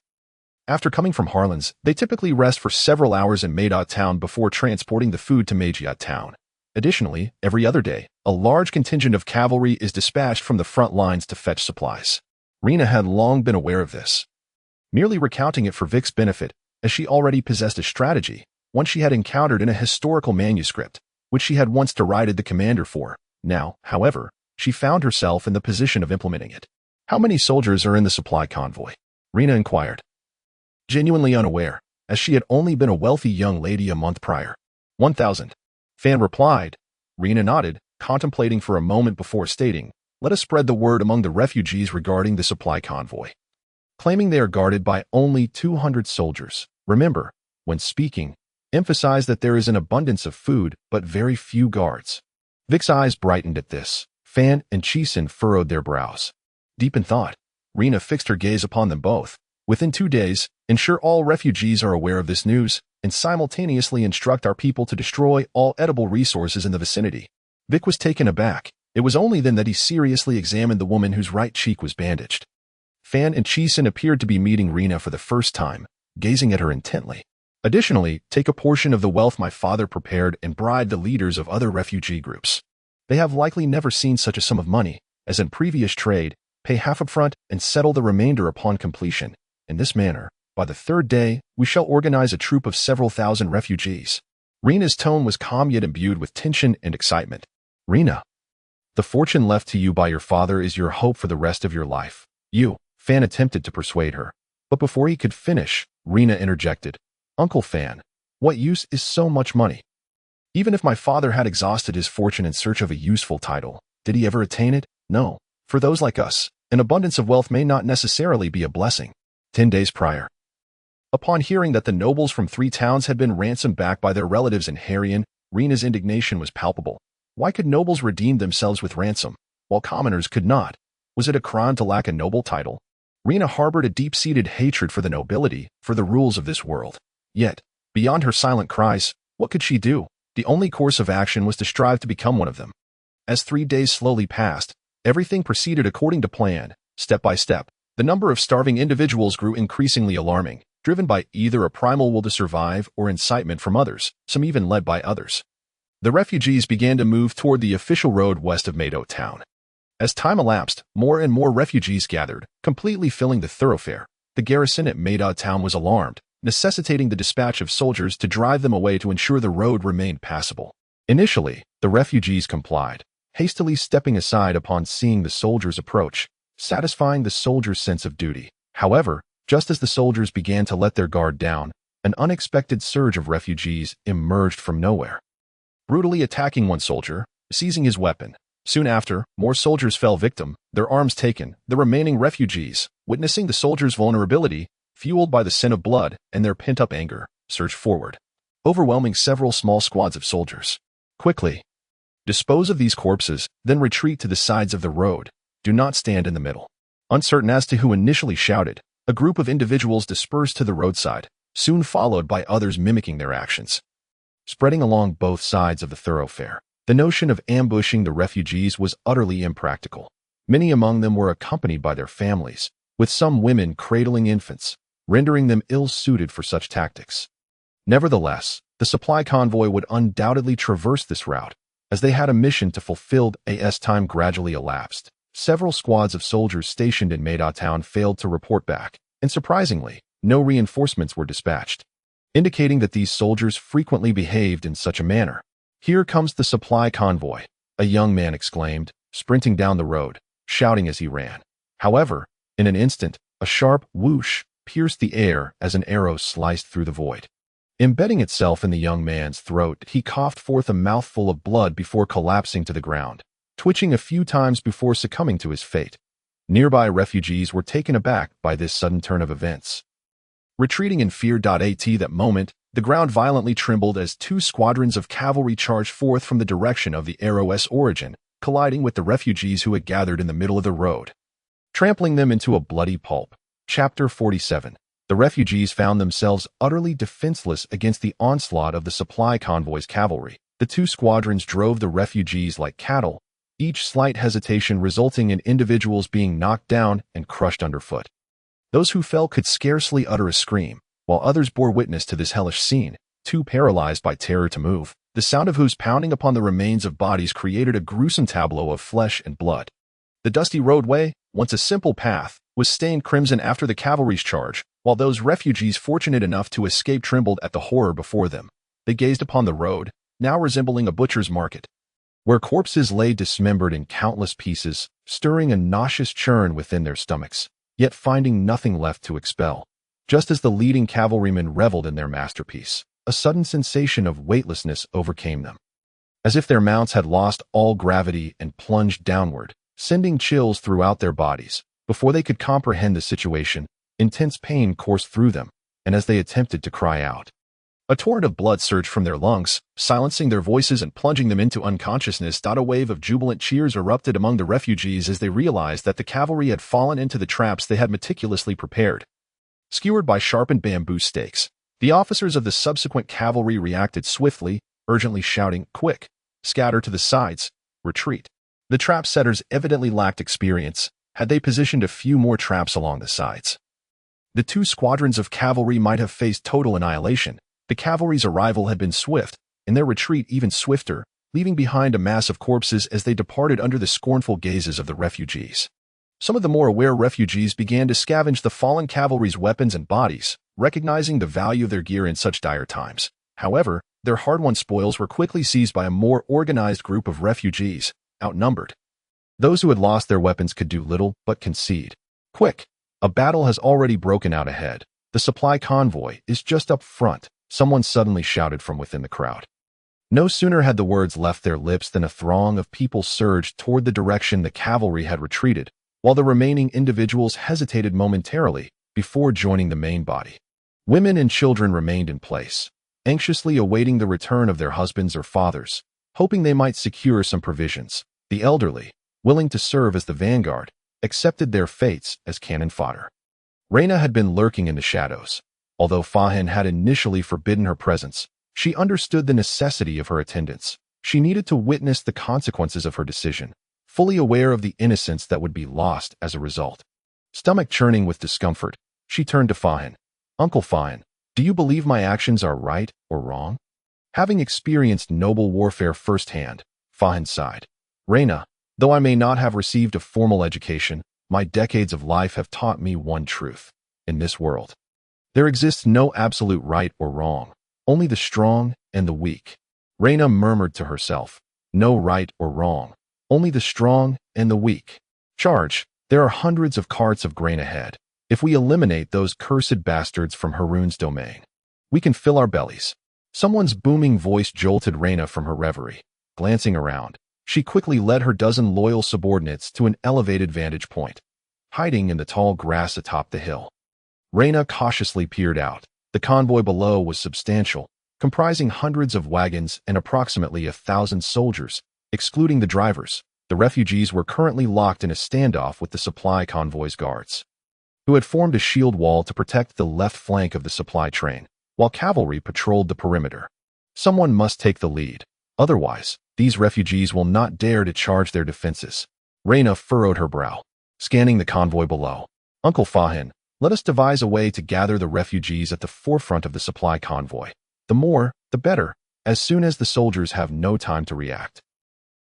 After coming from Harland's, they typically rest for several hours in Magyar town before transporting the food to Magyar town. Additionally, every other day, a large contingent of cavalry is dispatched from the front lines to fetch supplies. Rena had long been aware of this, merely recounting it for Vic's benefit, as she already possessed a strategy, one she had encountered in a historical manuscript, which she had once derided the commander for. Now, however, she found herself in the position of implementing it. How many soldiers are in the supply convoy? Rena inquired, genuinely unaware, as she had only been a wealthy young lady a month prior. 1,000. Fan replied. Rena nodded, contemplating for a moment before stating, let us spread the word among the refugees regarding the supply convoy. Claiming they are guarded by only 200 soldiers. Remember, when speaking, emphasize that there is an abundance of food but very few guards. Vic's eyes brightened at this. Fan and Chisen furrowed their brows. Deep in thought, Rena fixed her gaze upon them both. Within 2 days, ensure all refugees are aware of this news, and simultaneously instruct our people to destroy all edible resources in the vicinity. Vic was taken aback. It was only then that he seriously examined the woman whose right cheek was bandaged. Fan and Chisen appeared to be meeting Rena for the first time, gazing at her intently. Additionally, take a portion of the wealth my father prepared and bribe the leaders of other refugee groups. They have likely never seen such a sum of money, as in previous trade, pay half upfront and settle the remainder upon completion. In this manner, by the 3rd day, we shall organize a troop of several thousand refugees. Rena's tone was calm yet imbued with tension and excitement. Rena, the fortune left to you by your father is your hope for the rest of your life. Fan attempted to persuade her, but before he could finish, Rena interjected. Uncle Fan, what use is so much money? Even if my father had exhausted his fortune in search of a useful title, did he ever attain it? No. For those like us, an abundance of wealth may not necessarily be a blessing. 10 days prior. Upon hearing that the nobles from 3 towns had been ransomed back by their relatives in Harland, Rena's indignation was palpable. Why could nobles redeem themselves with ransom, while commoners could not? Was it a crime to lack a noble title? Rena harbored a deep-seated hatred for the nobility, for the rules of this world. Yet, beyond her silent cries, what could she do? The only course of action was to strive to become one of them. As 3 days slowly passed, everything proceeded according to plan. Step by step, the number of starving individuals grew increasingly alarming, driven by either a primal will to survive or incitement from others, some even led by others. The refugees began to move toward the official road west of Mado Town. As time elapsed, more and more refugees gathered, completely filling the thoroughfare. The garrison at Mado Town was alarmed, necessitating the dispatch of soldiers to drive them away to ensure the road remained passable. Initially, the refugees complied, hastily stepping aside upon seeing the soldiers approach, satisfying the soldiers' sense of duty. However, just as the soldiers began to let their guard down, an unexpected surge of refugees emerged from nowhere, brutally attacking one soldier, seizing his weapon. Soon after, more soldiers fell victim, their arms taken. The remaining refugees, witnessing the soldiers' vulnerability, fueled by the scent of blood and their pent-up anger, surged forward, overwhelming several small squads of soldiers. Quickly, dispose of these corpses, then retreat to the sides of the road. Do not stand in the middle. Uncertain as to who initially shouted, a group of individuals dispersed to the roadside, soon followed by others mimicking their actions. Spreading along both sides of the thoroughfare, the notion of ambushing the refugees was utterly impractical. Many among them were accompanied by their families, with some women cradling infants, rendering them ill-suited for such tactics. Nevertheless, the supply convoy would undoubtedly traverse this route, as they had a mission to fulfill. As time gradually elapsed, several squads of soldiers stationed in Mado Town failed to report back, and surprisingly, no reinforcements were dispatched, indicating that these soldiers frequently behaved in such a manner. Here comes the supply convoy, a young man exclaimed, sprinting down the road, shouting as he ran. However, in an instant, a sharp whoosh pierced the air as an arrow sliced through the void. Embedding itself in the young man's throat, he coughed forth a mouthful of blood before collapsing to the ground, twitching a few times before succumbing to his fate. Nearby refugees were taken aback by this sudden turn of events. Retreating in fear. At that moment, the ground violently trembled as 2 squadrons of cavalry charged forth from the direction of the arrow's origin, colliding with the refugees who had gathered in the middle of the road, trampling them into a bloody pulp. Chapter 47. The refugees found themselves utterly defenseless against the onslaught of the supply convoy's cavalry. The 2 squadrons drove the refugees like cattle, each slight hesitation resulting in individuals being knocked down and crushed underfoot. Those who fell could scarcely utter a scream, while others bore witness to this hellish scene, too paralyzed by terror to move. the sound of hooves pounding upon the remains of bodies created a gruesome tableau of flesh and blood. The dusty roadway, once a simple path, was stained crimson after the cavalry's charge, while those refugees fortunate enough to escape trembled at the horror before them. They gazed upon the road, now resembling a butcher's market, where corpses lay dismembered in countless pieces, stirring a nauseous churn within their stomachs, yet finding nothing left to expel. Just as the leading cavalrymen reveled in their masterpiece, a sudden sensation of weightlessness overcame them. As if their mounts had lost all gravity and plunged downward, sending chills throughout their bodies. Before they could comprehend the situation, intense pain coursed through them, and as they attempted to cry out, a torrent of blood surged from their lungs, silencing their voices and plunging them into unconsciousness. A wave of jubilant cheers erupted among the refugees as they realized that the cavalry had fallen into the traps they had meticulously prepared. Skewered by sharpened bamboo stakes, the officers of the subsequent cavalry reacted swiftly, urgently shouting, "Quick! Scatter to the sides! Retreat!" The trap setters evidently lacked experience. Had they positioned a few more traps along the sides, the two squadrons of cavalry might have faced total annihilation. The cavalry's arrival had been swift, and their retreat even swifter, leaving behind a mass of corpses as they departed under the scornful gazes of the refugees. Some of the more aware refugees began to scavenge the fallen cavalry's weapons and bodies, recognizing the value of their gear in such dire times. However, their hard-won spoils were quickly seized by a more organized group of refugees, outnumbered. Those who had lost their weapons could do little but concede. "Quick! A battle has already broken out ahead. The supply convoy is just up front," someone suddenly shouted from within the crowd. No sooner had the words left their lips than a throng of people surged toward the direction the cavalry had retreated, while the remaining individuals hesitated momentarily before joining the main body. Women and children remained in place, anxiously awaiting the return of their husbands or fathers, hoping they might secure some provisions. The elderly, willing to serve as the vanguard, accepted their fates as cannon fodder. Reyna had been lurking in the shadows. Although Fahin had initially forbidden her presence, she understood the necessity of her attendance. She needed to witness the consequences of her decision, fully aware of the innocence that would be lost as a result. Stomach churning with discomfort, she turned to Fahin. "Uncle Fahin, do you believe my actions are right or wrong?" Having experienced noble warfare firsthand, Fahin sighed. "Reyna, though I may not have received a formal education, my decades of life have taught me one truth. In this world, there exists no absolute right or wrong, only the strong and the weak." Reyna murmured to herself, "No right or wrong, only the strong and the weak. Charge, there are hundreds of carts of grain ahead. If we eliminate those cursed bastards from Harun's domain, we can fill our bellies." Someone's booming voice jolted Reyna from her reverie. Glancing around, she quickly led her dozen loyal subordinates to an elevated vantage point, hiding in the tall grass atop the hill. Reyna cautiously peered out. The convoy below was substantial, comprising hundreds of wagons and approximately 1,000 soldiers, excluding the drivers. The refugees were currently locked in a standoff with the supply convoy's guards, who had formed a shield wall to protect the left flank of the supply train, while cavalry patrolled the perimeter. Someone must take the lead. Otherwise, these refugees will not dare to charge their defenses. Reyna furrowed her brow, scanning the convoy below. "Uncle Fahin, let us devise a way to gather the refugees at the forefront of the supply convoy. The more, the better, as soon as the soldiers have no time to react.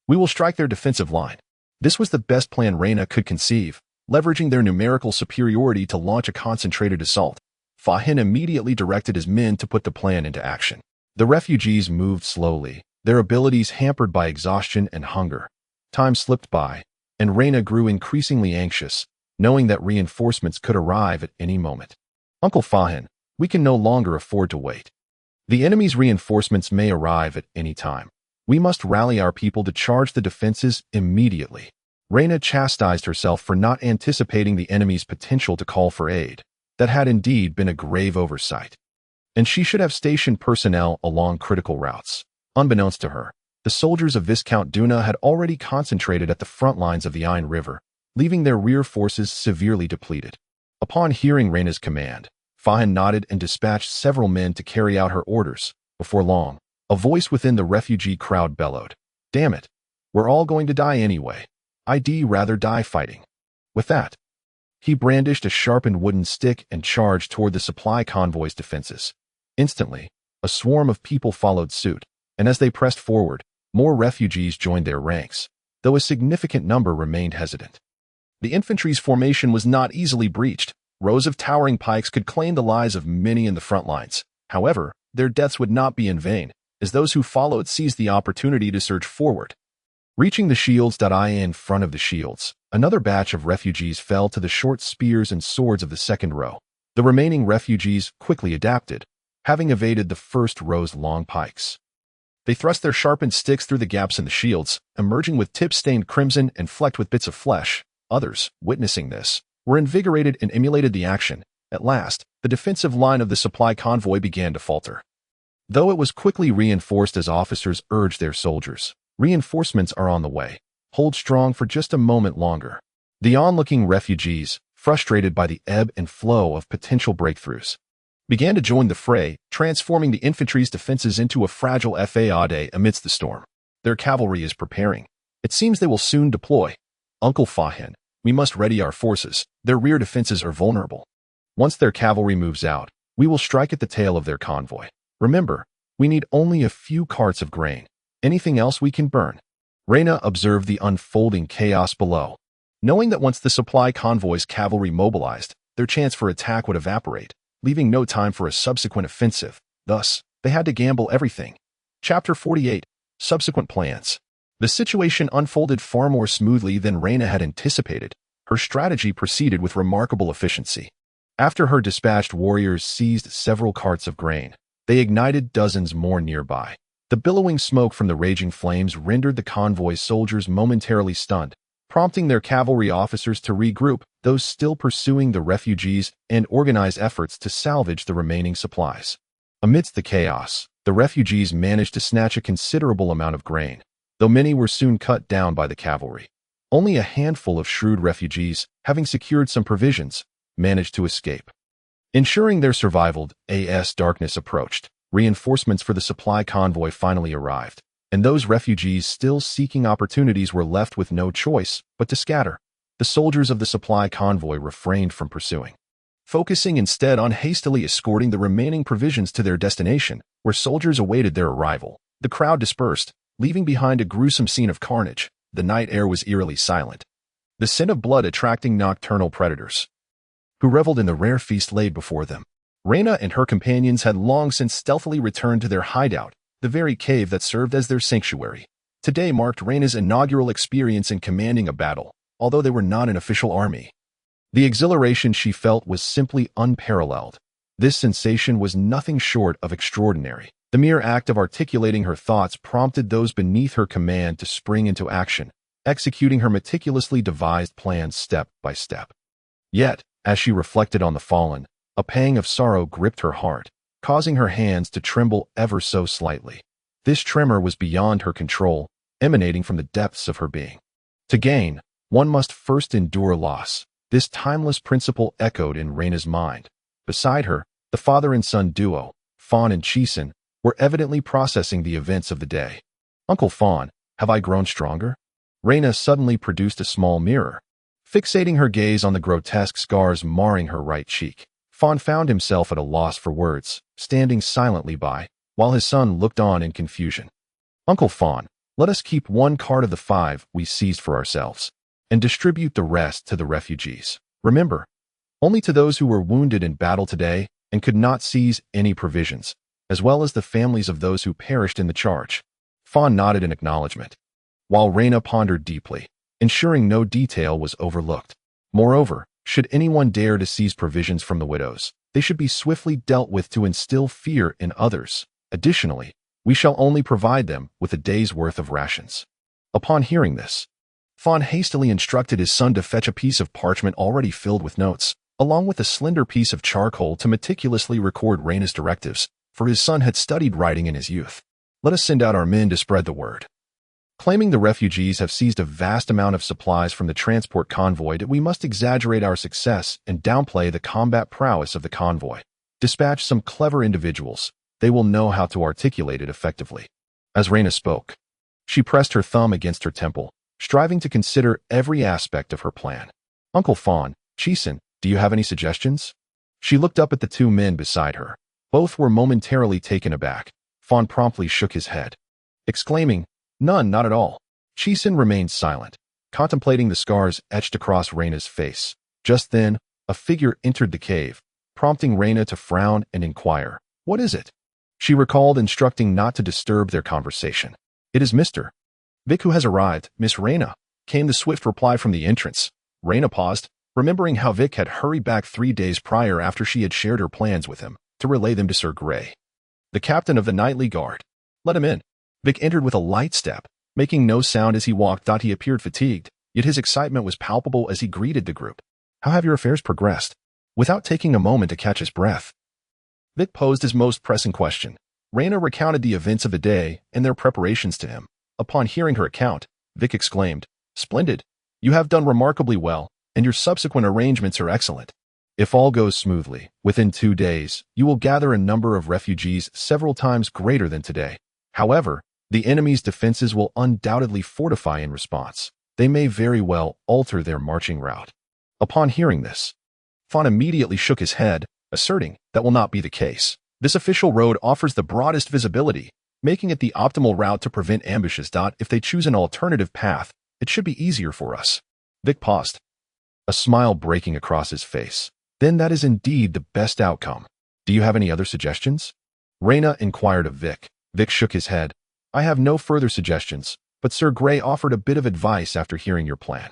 We will strike their defensive line." This was the best plan Reyna could conceive, leveraging their numerical superiority to launch a concentrated assault. Fahin immediately directed his men to put the plan into action. The refugees moved slowly, their abilities hampered by exhaustion and hunger. Time slipped by, and Reyna grew increasingly anxious, knowing that reinforcements could arrive at any moment. "Uncle Fahin, we can no longer afford to wait. The enemy's reinforcements may arrive at any time. We must rally our people to charge the defenses immediately." Reyna chastised herself for not anticipating the enemy's potential to call for aid. That had indeed been a grave oversight, and she should have stationed personnel along critical routes. Unbeknownst to her, the soldiers of Viscount Duna had already concentrated at the front lines of the Ain River, leaving their rear forces severely depleted. Upon hearing Reyna's command, Fahin nodded and dispatched several men to carry out her orders. Before long, a voice within the refugee crowd bellowed, "Damn it, we're all going to die anyway. I'd rather die fighting." With that, he brandished a sharpened wooden stick and charged toward the supply convoy's defenses. Instantly, a swarm of people followed suit, and as they pressed forward, more refugees joined their ranks, though a significant number remained hesitant. The infantry's formation was not easily breached. Rows of towering pikes could claim the lives of many in the front lines. However, their deaths would not be in vain, as those who followed seized the opportunity to surge forward. Reaching the shields. In front of the shields, another batch of refugees fell to the short spears and swords of the second row. The remaining refugees quickly adapted, having evaded the first row's long pikes. They thrust their sharpened sticks through the gaps in the shields, emerging with tips stained crimson and flecked with bits of flesh. Others, witnessing this, were invigorated and emulated the action. At last, the defensive line of the supply convoy began to falter. Though it was quickly reinforced as officers urged their soldiers, "Reinforcements are on the way. Hold strong for just a moment longer." The onlooking refugees, frustrated by the ebb and flow of potential breakthroughs, began to join the fray, transforming the infantry's defenses into a fragile fade amidst the storm. Their cavalry is preparing. It seems they will soon deploy. Uncle Fahin, we must ready our forces. Their rear defenses are vulnerable. Once their cavalry moves out, we will strike at the tail of their convoy. Remember, we need only a few carts of grain. Anything else we can burn. Reyna observed the unfolding chaos below. Knowing that once the supply convoy's cavalry mobilized, their chance for attack would evaporate, leaving no time for a subsequent offensive. Thus, they had to gamble everything. Chapter 48. Subsequent Plans. The situation unfolded far more smoothly than Reyna had anticipated. Her strategy proceeded with remarkable efficiency. After her dispatched warriors seized several carts of grain, they ignited dozens more nearby. The billowing smoke from the raging flames rendered the convoy's soldiers momentarily stunned, prompting their cavalry officers to regroup, those still pursuing the refugees, and organize efforts to salvage the remaining supplies. Amidst the chaos, the refugees managed to snatch a considerable amount of grain, though many were soon cut down by the cavalry. Only a handful of shrewd refugees, having secured some provisions, managed to escape. Ensuring their survival as darkness approached, reinforcements for the supply convoy finally arrived, and those refugees still seeking opportunities were left with no choice but to scatter. The soldiers of the supply convoy refrained from pursuing, focusing instead on hastily escorting the remaining provisions to their destination, where soldiers awaited their arrival. The crowd dispersed, leaving behind a gruesome scene of carnage. The night air was eerily silent, the scent of blood attracting nocturnal predators, who reveled in the rare feast laid before them. Reyna and her companions had long since stealthily returned to their hideout, the very cave that served as their sanctuary. Today marked Reyna's inaugural experience in commanding a battle, although they were not an official army. The exhilaration she felt was simply unparalleled. This sensation was nothing short of extraordinary. The mere act of articulating her thoughts prompted those beneath her command to spring into action, executing her meticulously devised plans step by step. Yet, as she reflected on the fallen, a pang of sorrow gripped her heart, causing her hands to tremble ever so slightly. This tremor was beyond her control, emanating from the depths of her being. To gain, one must first endure loss. This timeless principle echoed in Reyna's mind. Beside her, the father and son duo, Fawn and Chisin, were evidently processing the events of the day. "Uncle Fawn, have I grown stronger?" Reyna suddenly produced a small mirror, fixating her gaze on the grotesque scars marring her right cheek. Fawn found himself at a loss for words, standing silently by, while his son looked on in confusion. "Uncle Fawn, let us keep one cart of the 5 we seized for ourselves, and distribute the rest to the refugees. Remember, only to those who were wounded in battle today and could not seize any provisions, as well as the families of those who perished in the charge." Fawn nodded in acknowledgement, while Reyna pondered deeply, ensuring no detail was overlooked. Moreover, should anyone dare to seize provisions from the widows, they should be swiftly dealt with to instill fear in others. Additionally, we shall only provide them with a day's worth of rations. Upon hearing this, Fawn hastily instructed his son to fetch a piece of parchment already filled with notes, along with a slender piece of charcoal to meticulously record Reyna's directives, for his son had studied writing in his youth. "Let us send out our men to spread the word, claiming the refugees have seized a vast amount of supplies from the transport convoy, that we must exaggerate our success and downplay the combat prowess of the convoy. Dispatch some clever individuals. They will know how to articulate it effectively." As Reyna spoke, she pressed her thumb against her temple, striving to consider every aspect of her plan. "Uncle Fawn, Chisin, do you have any suggestions?" She looked up at the 2 men beside her. Both were momentarily taken aback. Fawn promptly shook his head. Exclaiming, "None, not at all." Chisin remained silent, contemplating the scars etched across Reyna's face. Just then, a figure entered the cave, prompting Reyna to frown and inquire, "What is it?" She recalled instructing not to disturb their conversation. "It is Mr. Vic who has arrived, Miss Reyna," came the swift reply from the entrance. Reyna paused, remembering how Vic had hurried back 3 days prior after she had shared her plans with him, to relay them to Sir Grey, the captain of the Knightly Guard. "Let him in." Vic entered with a light step, making no sound as he walked. He appeared fatigued, yet his excitement was palpable as he greeted the group. "How have your affairs progressed?" Without taking a moment to catch his breath, Vic posed his most pressing question. Reyna recounted the events of the day and their preparations to him. Upon hearing her account, Vic exclaimed, "Splendid! You have done remarkably well, and your subsequent arrangements are excellent. If all goes smoothly, within 2 days, you will gather a number of refugees several times greater than today. However, the enemy's defenses will undoubtedly fortify in response. They may very well alter their marching route." Upon hearing this, Fawn immediately shook his head, asserting that will not be the case. This official road offers the broadest visibility, making it the optimal route to prevent ambushes. If they choose an alternative path, it should be easier for us. Vic paused, a smile breaking across his face. "Then that is indeed the best outcome. Do you have any other suggestions?" Reyna inquired of Vic. Vic shook his head. "I have no further suggestions, but Sir Grey offered a bit of advice after hearing your plan.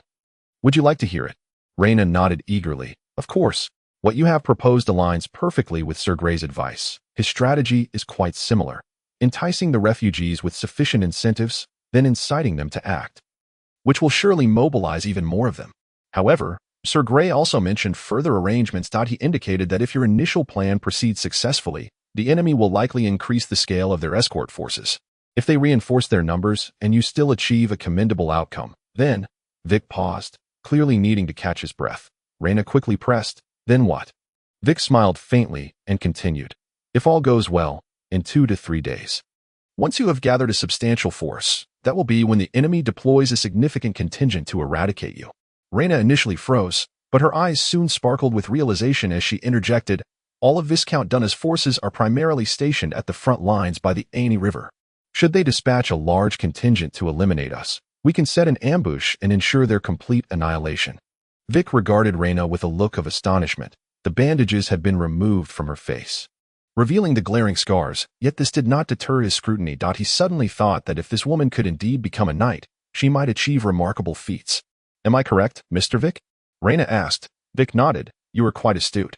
Would you like to hear it?" Reyna nodded eagerly. "Of course. What you have proposed aligns perfectly with Sir Grey's advice. His strategy is quite similar, enticing the refugees with sufficient incentives, then inciting them to act, which will surely mobilize even more of them. However, Sir Grey also mentioned further arrangements. He indicated that if your initial plan proceeds successfully, the enemy will likely increase the scale of their escort forces. If they reinforce their numbers and you still achieve a commendable outcome, then—" Vic paused, clearly needing to catch his breath. Reyna quickly pressed, "Then what?" Vic smiled faintly and continued, "If all goes well, in 2 to 3 days. Once you have gathered a substantial force, that will be when the enemy deploys a significant contingent to eradicate you." Reyna initially froze, but her eyes soon sparkled with realization as she interjected, "All of Viscount Dunna's forces are primarily stationed at the front lines by the Aine River. Should they dispatch a large contingent to eliminate us, we can set an ambush and ensure their complete annihilation." Vic regarded Reyna with a look of astonishment. The bandages had been removed from her face, revealing the glaring scars, yet this did not deter his scrutiny. He suddenly thought that if this woman could indeed become a knight, she might achieve remarkable feats. "Am I correct, Mr. Vic?" Reyna asked. Vic nodded. "You are quite astute,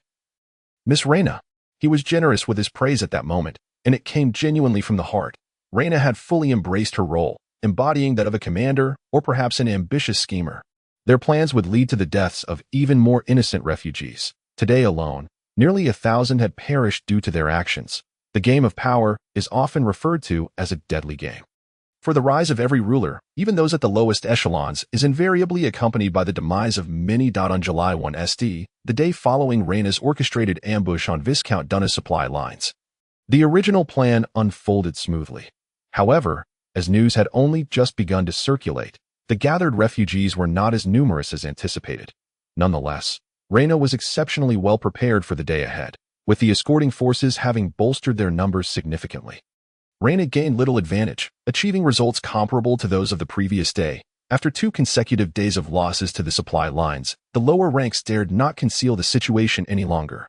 Miss Reyna." He was generous with his praise at that moment, and it came genuinely from the heart. Reyna had fully embraced her role, embodying that of a commander or perhaps an ambitious schemer. Their plans would lead to the deaths of even more innocent refugees. Today alone, nearly 1,000 had perished due to their actions. The game of power is often referred to as a deadly game. For the rise of every ruler, even those at the lowest echelons, is invariably accompanied by the demise of many. On July 1 ST, the day following Reyna's orchestrated ambush on Viscount Dunna's supply lines, the original plan unfolded smoothly. However, as news had only just begun to circulate, the gathered refugees were not as numerous as anticipated. Nonetheless, Reyna was exceptionally well prepared for the day ahead, with the escorting forces having bolstered their numbers significantly. Reyna gained little advantage, achieving results comparable to those of the previous day. After 2 consecutive days of losses to the supply lines, the lower ranks dared not conceal the situation any longer.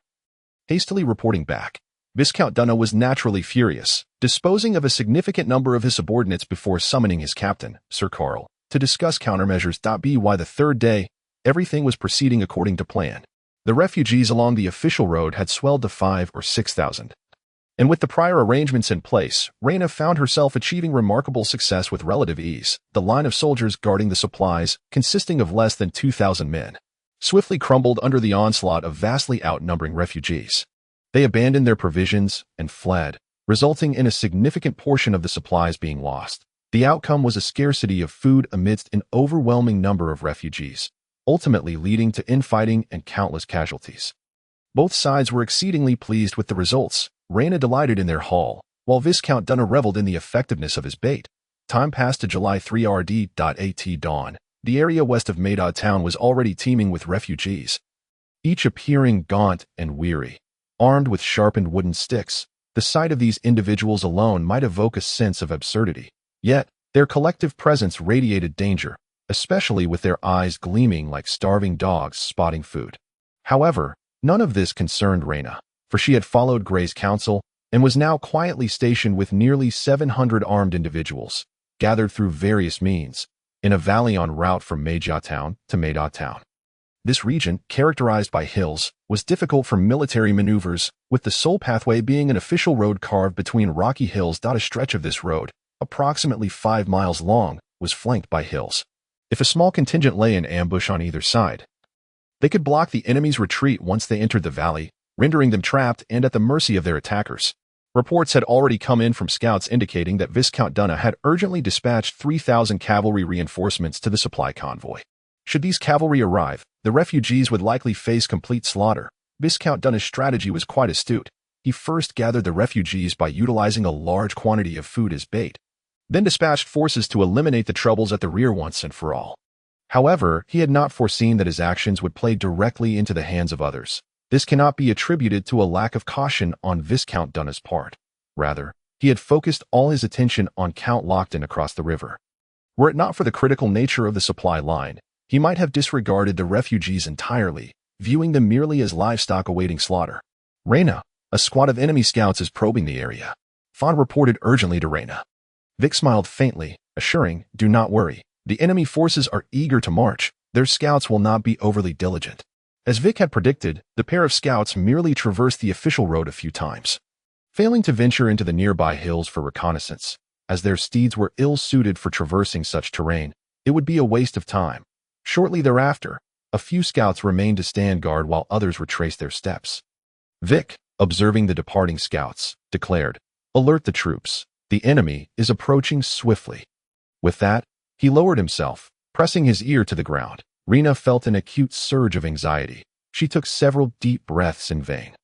Hastily reporting back, Viscount Dunna was naturally furious, disposing of a significant number of his subordinates before summoning his captain, Sir Carl, to discuss countermeasures. By the 3rd day, everything was proceeding according to plan. The refugees along the official road had swelled to 5,000 or 6,000. And with the prior arrangements in place, Reyna found herself achieving remarkable success with relative ease. The line of soldiers guarding the supplies, consisting of less than 2,000 men, swiftly crumbled under the onslaught of vastly outnumbering refugees. They abandoned their provisions and fled, resulting in a significant portion of the supplies being lost. The outcome was a scarcity of food amidst an overwhelming number of refugees, ultimately leading to infighting and countless casualties. Both sides were exceedingly pleased with the results. Reyna delighted in their haul, while Viscount Dunna reveled in the effectiveness of his bait. Time passed to July 3 RD. At dawn, the area west of Maydod town was already teeming with refugees, each appearing gaunt and weary, armed with sharpened wooden sticks. The sight of these individuals alone might evoke a sense of absurdity. Yet, their collective presence radiated danger, especially with their eyes gleaming like starving dogs spotting food. However, none of this concerned Reyna, for she had followed Grey's counsel and was now quietly stationed with nearly 700 armed individuals, gathered through various means, in a valley en route from Meijia Town to Meida Town. This region, characterized by hills, was difficult for military maneuvers, with the sole pathway being an official road carved between rocky hills. A stretch of this road, approximately 5 miles long, was flanked by hills. If a small contingent lay in ambush on either side, they could block the enemy's retreat once they entered the valley, rendering them trapped and at the mercy of their attackers. Reports had already come in from scouts indicating that Viscount Dunna had urgently dispatched 3,000 cavalry reinforcements to the supply convoy. Should these cavalry arrive, the refugees would likely face complete slaughter. Viscount Dunna's strategy was quite astute. He first gathered the refugees by utilizing a large quantity of food as bait, then dispatched forces to eliminate the troubles at the rear once and for all. However, he had not foreseen that his actions would play directly into the hands of others. This cannot be attributed to a lack of caution on Viscount Dunna's part. Rather, he had focused all his attention on Count Lockton across the river. Were it not for the critical nature of the supply line, he might have disregarded the refugees entirely, viewing them merely as livestock awaiting slaughter. Reyna, a squad of enemy scouts is probing the area. Fawn reported urgently to Reyna. Vic smiled faintly, assuring, "Do not worry. The enemy forces are eager to march. Their scouts will not be overly diligent." As Vic had predicted, the pair of scouts merely traversed the official road a few times, failing to venture into the nearby hills for reconnaissance. As their steeds were ill-suited for traversing such terrain, it would be a waste of time. Shortly thereafter, a few scouts remained to stand guard while others retraced their steps. Vic, observing the departing scouts, declared, "Alert the troops. The enemy is approaching swiftly." With that, he lowered himself, pressing his ear to the ground. Reyna felt an acute surge of anxiety. She took several deep breaths in vain.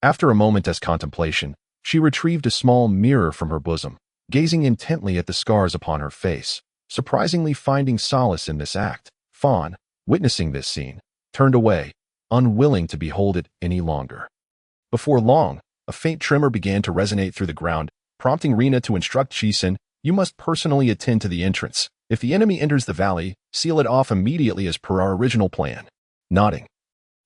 After a moment's contemplation, she retrieved a small mirror from her bosom, gazing intently at the scars upon her face, surprisingly finding solace in this act. Fawn, witnessing this scene, turned away, unwilling to behold it any longer. Before long, a faint tremor began to resonate through the ground, prompting Reyna to instruct Chisin, "You must personally attend to the entrance. If the enemy enters the valley, seal it off immediately as per our original plan." Nodding,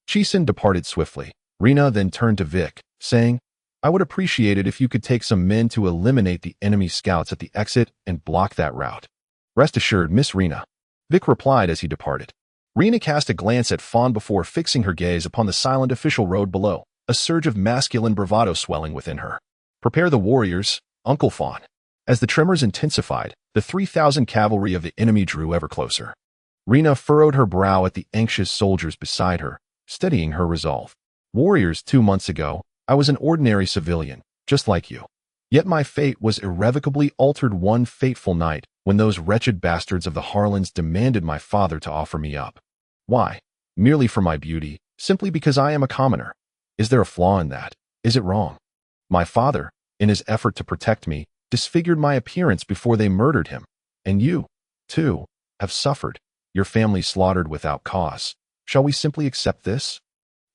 Chisin departed swiftly. Reyna then turned to Vic, saying, "I would appreciate it if you could take some men to eliminate the enemy scouts at the exit and block that route." "Rest assured, Miss Reyna," Vic replied as he departed. Reyna cast a glance at Fawn before fixing her gaze upon the silent official road below, a surge of masculine bravado swelling within her. "Prepare the warriors, Uncle Fawn." As the tremors intensified, the 3,000 cavalry of the enemy drew ever closer. Reyna furrowed her brow at the anxious soldiers beside her, steadying her resolve. "Warriors, 2 months ago, I was an ordinary civilian, just like you. Yet my fate was irrevocably altered one fateful night when those wretched bastards of the Harlands demanded my father to offer me up. Why? Merely for my beauty, simply because I am a commoner. Is there a flaw in that? Is it wrong? My father, in his effort to protect me, disfigured my appearance before they murdered him. And you, too, have suffered, your family slaughtered without cause. Shall we simply accept this?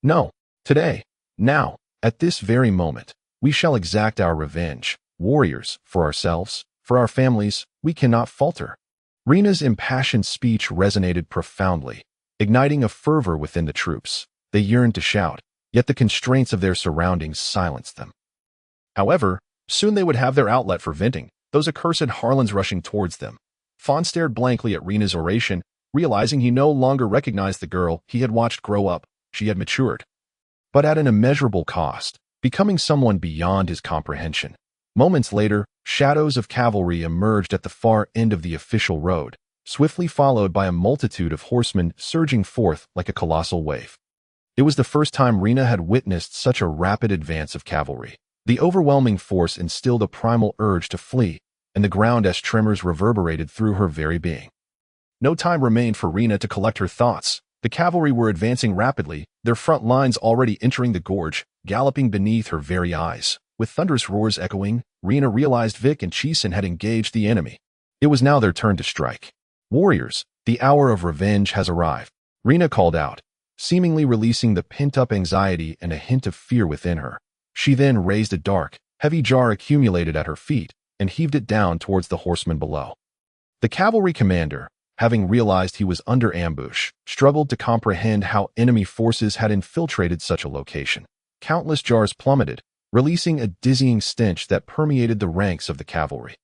No. Today, now, at this very moment, we shall exact our revenge. Warriors, for ourselves, for our families, we cannot falter." Reyna's impassioned speech resonated profoundly, igniting a fervor within the troops. They yearned to shout, yet the constraints of their surroundings silenced them. However, soon they would have their outlet for venting, those accursed Harlands rushing towards them. Fawn stared blankly at Reyna's oration, realizing he no longer recognized the girl he had watched grow up. She had matured, but at an immeasurable cost, becoming someone beyond his comprehension. Moments later, shadows of cavalry emerged at the far end of the official road, swiftly followed by a multitude of horsemen surging forth like a colossal wave. It was the first time Reyna had witnessed such a rapid advance of cavalry. The overwhelming force instilled a primal urge to flee, and the ground as tremors reverberated through her very being. No time remained for Reyna to collect her thoughts. The cavalry were advancing rapidly, their front lines already entering the gorge, galloping beneath her very eyes. With thunderous roars echoing, Reyna realized Vic and Chisin had engaged the enemy. It was now their turn to strike. "Warriors, the hour of revenge has arrived," Reyna called out, seemingly releasing the pent-up anxiety and a hint of fear within her. She then raised a dark, heavy jar accumulated at her feet, and heaved it down towards the horsemen below. The cavalry commander, having realized he was under ambush, struggled to comprehend how enemy forces had infiltrated such a location. Countless jars plummeted, releasing a dizzying stench that permeated the ranks of the cavalry.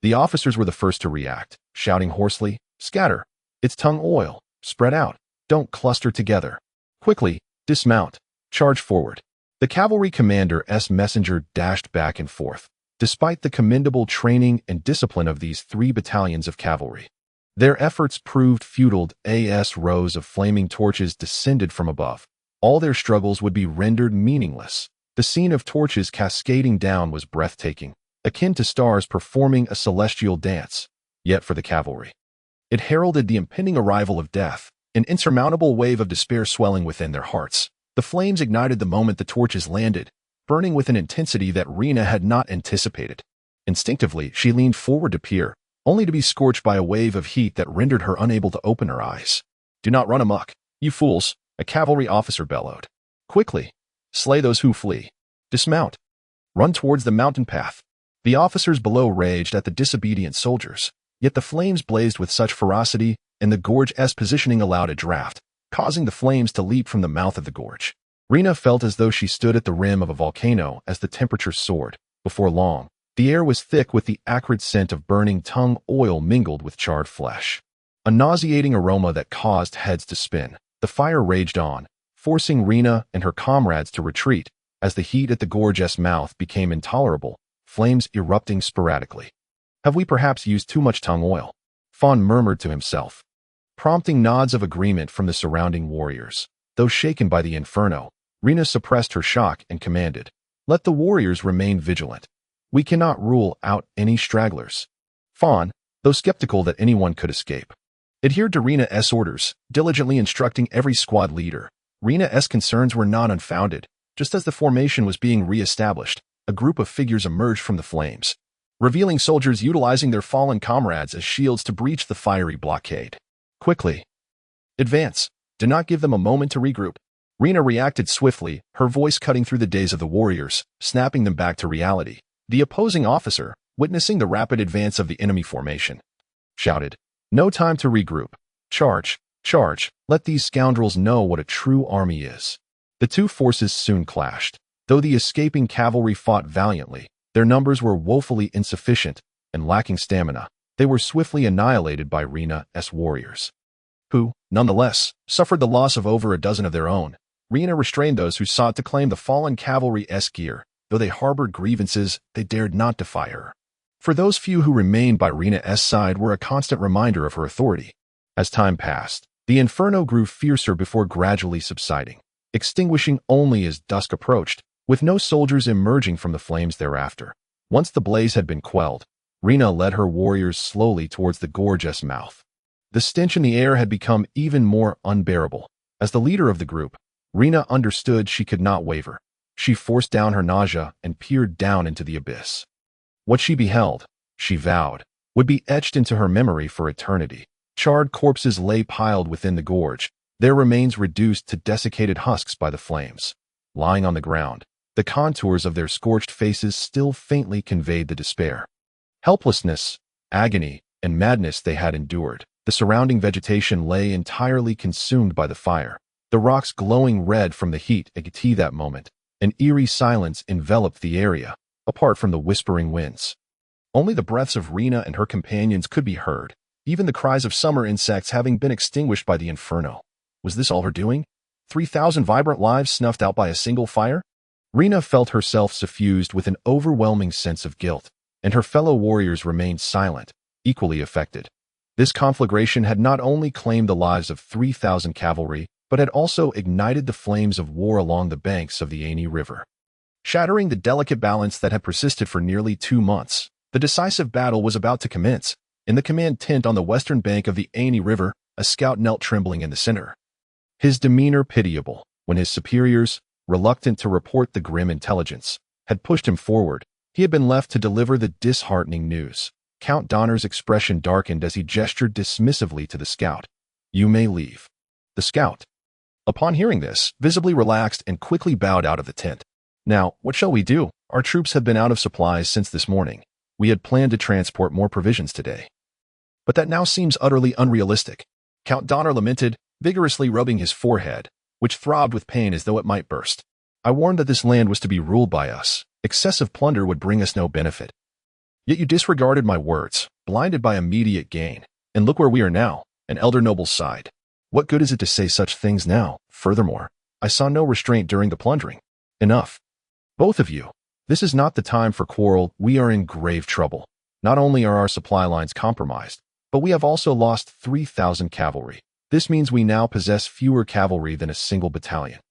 The officers were the first to react, shouting hoarsely, "Scatter! It's tung oil! Spread out! Don't cluster together! Quickly, dismount! Charge forward!" The cavalry commander's messenger dashed back and forth, despite the commendable training and discipline of these 3 battalions of cavalry. Their efforts proved futile as rows of flaming torches descended from above. All their struggles would be rendered meaningless. The scene of torches cascading down was breathtaking, akin to stars performing a celestial dance. Yet for the cavalry, it heralded the impending arrival of death, an insurmountable wave of despair swelling within their hearts. The flames ignited the moment the torches landed, burning with an intensity that Rena had not anticipated. Instinctively, she leaned forward to peer, only to be scorched by a wave of heat that rendered her unable to open her eyes. "Do not run amok, you fools," a cavalry officer bellowed. "Quickly, slay those who flee. Dismount. Run towards the mountain path." The officers below raged at the disobedient soldiers, yet the flames blazed with such ferocity, and the gorge's positioning allowed a draft, causing the flames to leap from the mouth of the gorge. Rena felt as though she stood at the rim of a volcano as the temperature soared. Before long, the air was thick with the acrid scent of burning tung oil mingled with charred flesh. A nauseating aroma that caused heads to spin. The fire raged on, forcing Rena and her comrades to retreat. As the heat at the gorge's mouth became intolerable, flames erupting sporadically. "Have we perhaps used too much tung oil?" Fawn murmured to himself, prompting nods of agreement from the surrounding warriors. Though shaken by the inferno, Rena suppressed her shock and commanded, "Let the warriors remain vigilant. We cannot rule out any stragglers." Fawn, though skeptical that anyone could escape, adhered to Rena's orders, diligently instructing every squad leader. Rena's concerns were not unfounded. Just as the formation was being re-established, a group of figures emerged from the flames, revealing soldiers utilizing their fallen comrades as shields to breach the fiery blockade. "Quickly, advance. Do not give them a moment to regroup." Rena reacted swiftly, her voice cutting through the daze of the warriors, snapping them back to reality. The opposing officer, witnessing the rapid advance of the enemy formation, shouted, "No time to regroup. Charge, charge. Let these scoundrels know what a true army is." The two forces soon clashed. Though the escaping cavalry fought valiantly, their numbers were woefully insufficient, and lacking stamina, they were swiftly annihilated by Rena's warriors, who, nonetheless, suffered the loss of over a dozen of their own. Rena restrained those who sought to claim the fallen cavalry's gear. Though they harbored grievances, they dared not defy her. For those few who remained by Rena's side were a constant reminder of her authority. As time passed, the inferno grew fiercer before gradually subsiding, extinguishing only as dusk approached, with no soldiers emerging from the flames thereafter. Once the blaze had been quelled, Rena led her warriors slowly towards the gorge's mouth. The stench in the air had become even more unbearable. As the leader of the group, Rena understood she could not waver. She forced down her nausea and peered down into the abyss. What she beheld, she vowed, would be etched into her memory for eternity. Charred corpses lay piled within the gorge, their remains reduced to desiccated husks by the flames. Lying on the ground, the contours of their scorched faces still faintly conveyed the despair, helplessness, agony, and madness they had endured. The surrounding vegetation lay entirely consumed by the fire, the rocks glowing red from the heat. At that moment, an eerie silence enveloped the area, apart from the whispering winds. Only the breaths of Rena and her companions could be heard, even the cries of summer insects having been extinguished by the inferno. Was this all her doing? 3,000 vibrant lives snuffed out by a single fire? Rena felt herself suffused with an overwhelming sense of guilt, and her fellow warriors remained silent, equally affected. This conflagration had not only claimed the lives of 3,000 cavalry, but had also ignited the flames of war along the banks of the Aini River. Shattering the delicate balance that had persisted for nearly 2 months, the decisive battle was about to commence. In the command tent on the western bank of the Aini River, a scout knelt trembling in the center, his demeanor pitiable, when his superiors, reluctant to report the grim intelligence, had pushed him forward. He had been left to deliver the disheartening news. Count Donner's expression darkened as he gestured dismissively to the scout. "You may leave." The scout, upon hearing this, visibly relaxed and quickly bowed out of the tent. "Now, what shall we do? Our troops have been out of supplies since this morning. We had planned to transport more provisions today. But that now seems utterly unrealistic. Count Donner lamented, vigorously rubbing his forehead, which throbbed with pain as though it might burst. I warned that this land was to be ruled by us. Excessive plunder would bring us no benefit. Yet you disregarded my words, blinded by immediate gain. And look where we are now, an elder noble sighed. What good is it to say such things now? Furthermore, I saw no restraint during the plundering. Enough. Both of you. This is not the time for quarrel. We are in grave trouble. Not only are our supply lines compromised, but we have also lost 3,000 cavalry. This means we now possess fewer cavalry than a single battalion,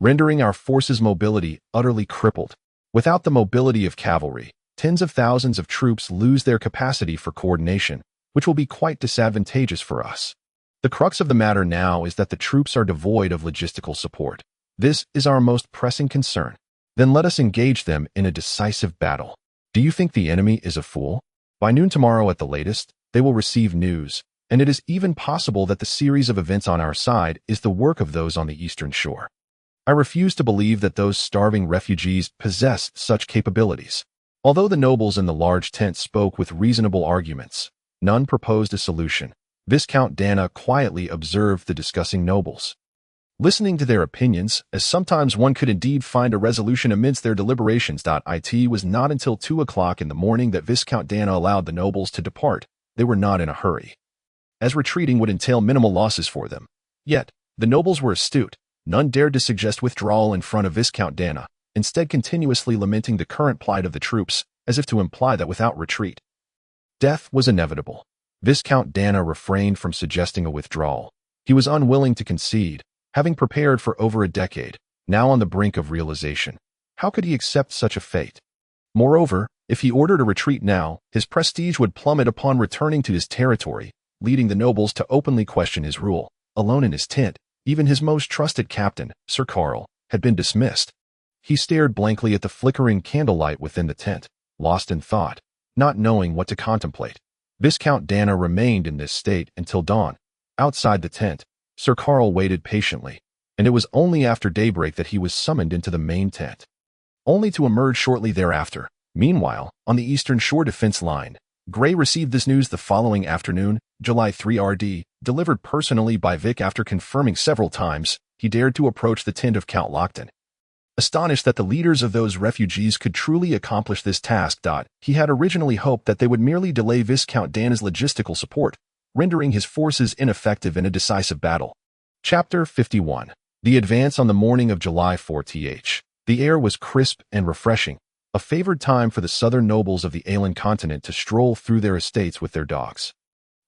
rendering our forces' mobility utterly crippled. Without the mobility of cavalry, tens of thousands of troops lose their capacity for coordination, which will be quite disadvantageous for us. The crux of the matter now is that the troops are devoid of logistical support. This is our most pressing concern. Then let us engage them in a decisive battle. Do you think the enemy is a fool? By noon tomorrow at the latest, they will receive news, and it is even possible that the series of events on our side is the work of those on the eastern shore. I refuse to believe that those starving refugees possess such capabilities. Although the nobles in the large tent spoke with reasonable arguments, none proposed a solution. Viscount Dana quietly observed the discussing nobles, listening to their opinions, as sometimes one could indeed find a resolution amidst their deliberations. It was not until 2 o'clock in the morning that Viscount Dana allowed the nobles to depart. They were not in a hurry, as retreating would entail minimal losses for them. Yet, the nobles were astute. None dared to suggest withdrawal in front of Viscount Dana, instead continuously lamenting the current plight of the troops, as if to imply that without retreat, death was inevitable. Viscount Dana refrained from suggesting a withdrawal. He was unwilling to concede, having prepared for over a decade, now on the brink of realization. How could he accept such a fate? Moreover, if he ordered a retreat now, his prestige would plummet upon returning to his territory, leading the nobles to openly question his rule. Alone in his tent, even his most trusted captain, Sir Karl, had been dismissed. He stared blankly at the flickering candlelight within the tent, lost in thought, not knowing what to contemplate. Viscount Dana remained in this state until dawn. Outside the tent, Sir Karl waited patiently, and it was only after daybreak that he was summoned into the main tent, only to emerge shortly thereafter. Meanwhile, on the eastern shore defense line, Gray received this news the following afternoon, July 3 RD, delivered personally by Vic. After confirming several times, he dared to approach the tent of Count Lockton. Astonished that the leaders of those refugees could truly accomplish this task. He had originally hoped that they would merely delay Viscount Dana's logistical support, rendering his forces ineffective in a decisive battle. Chapter 51. The advance on the morning of July 4th. The air was crisp and refreshing, a favored time for the southern nobles of the Aeolian continent to stroll through their estates with their dogs.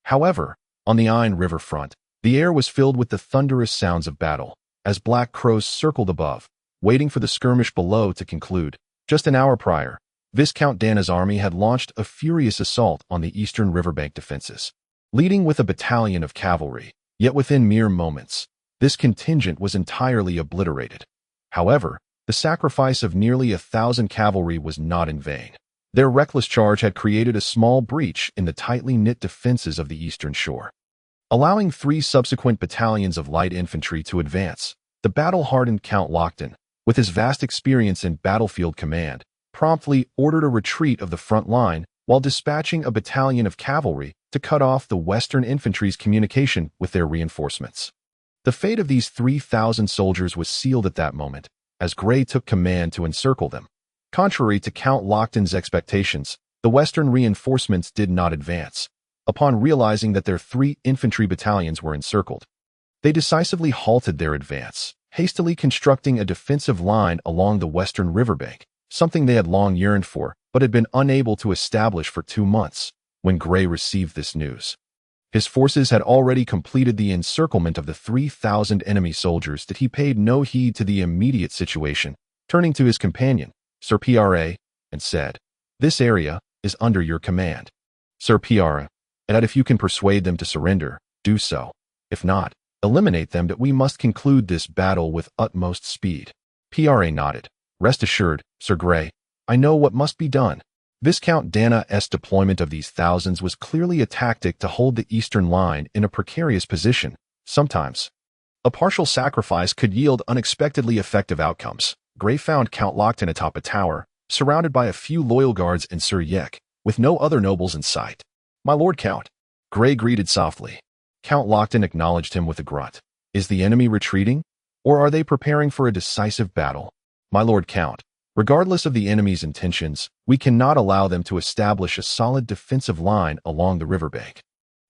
However, on the Ain River front, the air was filled with the thunderous sounds of battle, as black crows circled above, waiting for the skirmish below to conclude. Just an hour prior, Viscount Dana's army had launched a furious assault on the eastern riverbank defenses, leading with a battalion of cavalry. Yet within mere moments, this contingent was entirely obliterated. However, the sacrifice of nearly 1,000 cavalry was not in vain. Their reckless charge had created a small breach in the tightly knit defenses of the eastern shore, allowing 3 subsequent battalions of light infantry to advance. The battle-hardened Count Lockton, with his vast experience in battlefield command, promptly ordered a retreat of the front line while dispatching a battalion of cavalry to cut off the Western infantry's communication with their reinforcements. The fate of these 3,000 soldiers was sealed at that moment, as Gray took command to encircle them. Contrary to Count Lockton's expectations, the Western reinforcements did not advance. Upon realizing that their 3 infantry battalions were encircled, they decisively halted their advance, hastily constructing a defensive line along the western riverbank, something they had long yearned for, but had been unable to establish for 2 months. When Gray received this news, his forces had already completed the encirclement of the 3,000 enemy soldiers. That he paid no heed to the immediate situation, turning to his companion, Sir Pra, and said, "This area is under your command, Sir Pra, and if you can persuade them to surrender, do so. If not, eliminate them. That we must conclude this battle with utmost speed." Pra nodded. "Rest assured, Sir Gray, I know what must be done." Viscount Dana's deployment of these thousands was clearly a tactic to hold the eastern line in a precarious position. Sometimes, a partial sacrifice could yield unexpectedly effective outcomes. Gray found Count Lockton atop a tower, surrounded by a few loyal guards and Sir Yek, with no other nobles in sight. "My lord Count," Gray greeted softly. Count Lockton acknowledged him with a grunt. "Is the enemy retreating, or are they preparing for a decisive battle?" "My lord Count, regardless of the enemy's intentions, we cannot allow them to establish a solid defensive line along the riverbank.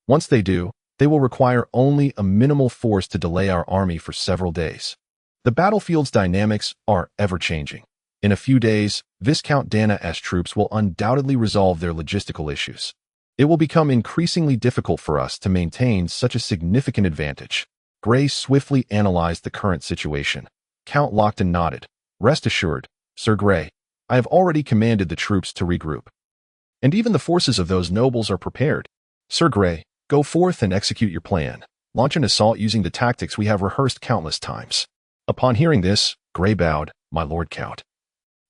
Once they do, they will require only a minimal force to delay our army for several days. The battlefield's dynamics are ever-changing. In a few days, Viscount Dana's troops will undoubtedly resolve their logistical issues. It will become increasingly difficult for us to maintain such a significant advantage." Gray swiftly analyzed the current situation. Count Lockton nodded. "Rest assured, Sir Gray, I have already commanded the troops to regroup. And even the forces of those nobles are prepared. Sir Gray, go forth and execute your plan. Launch an assault using the tactics we have rehearsed countless times." Upon hearing this, Gray bowed. "My lord Count.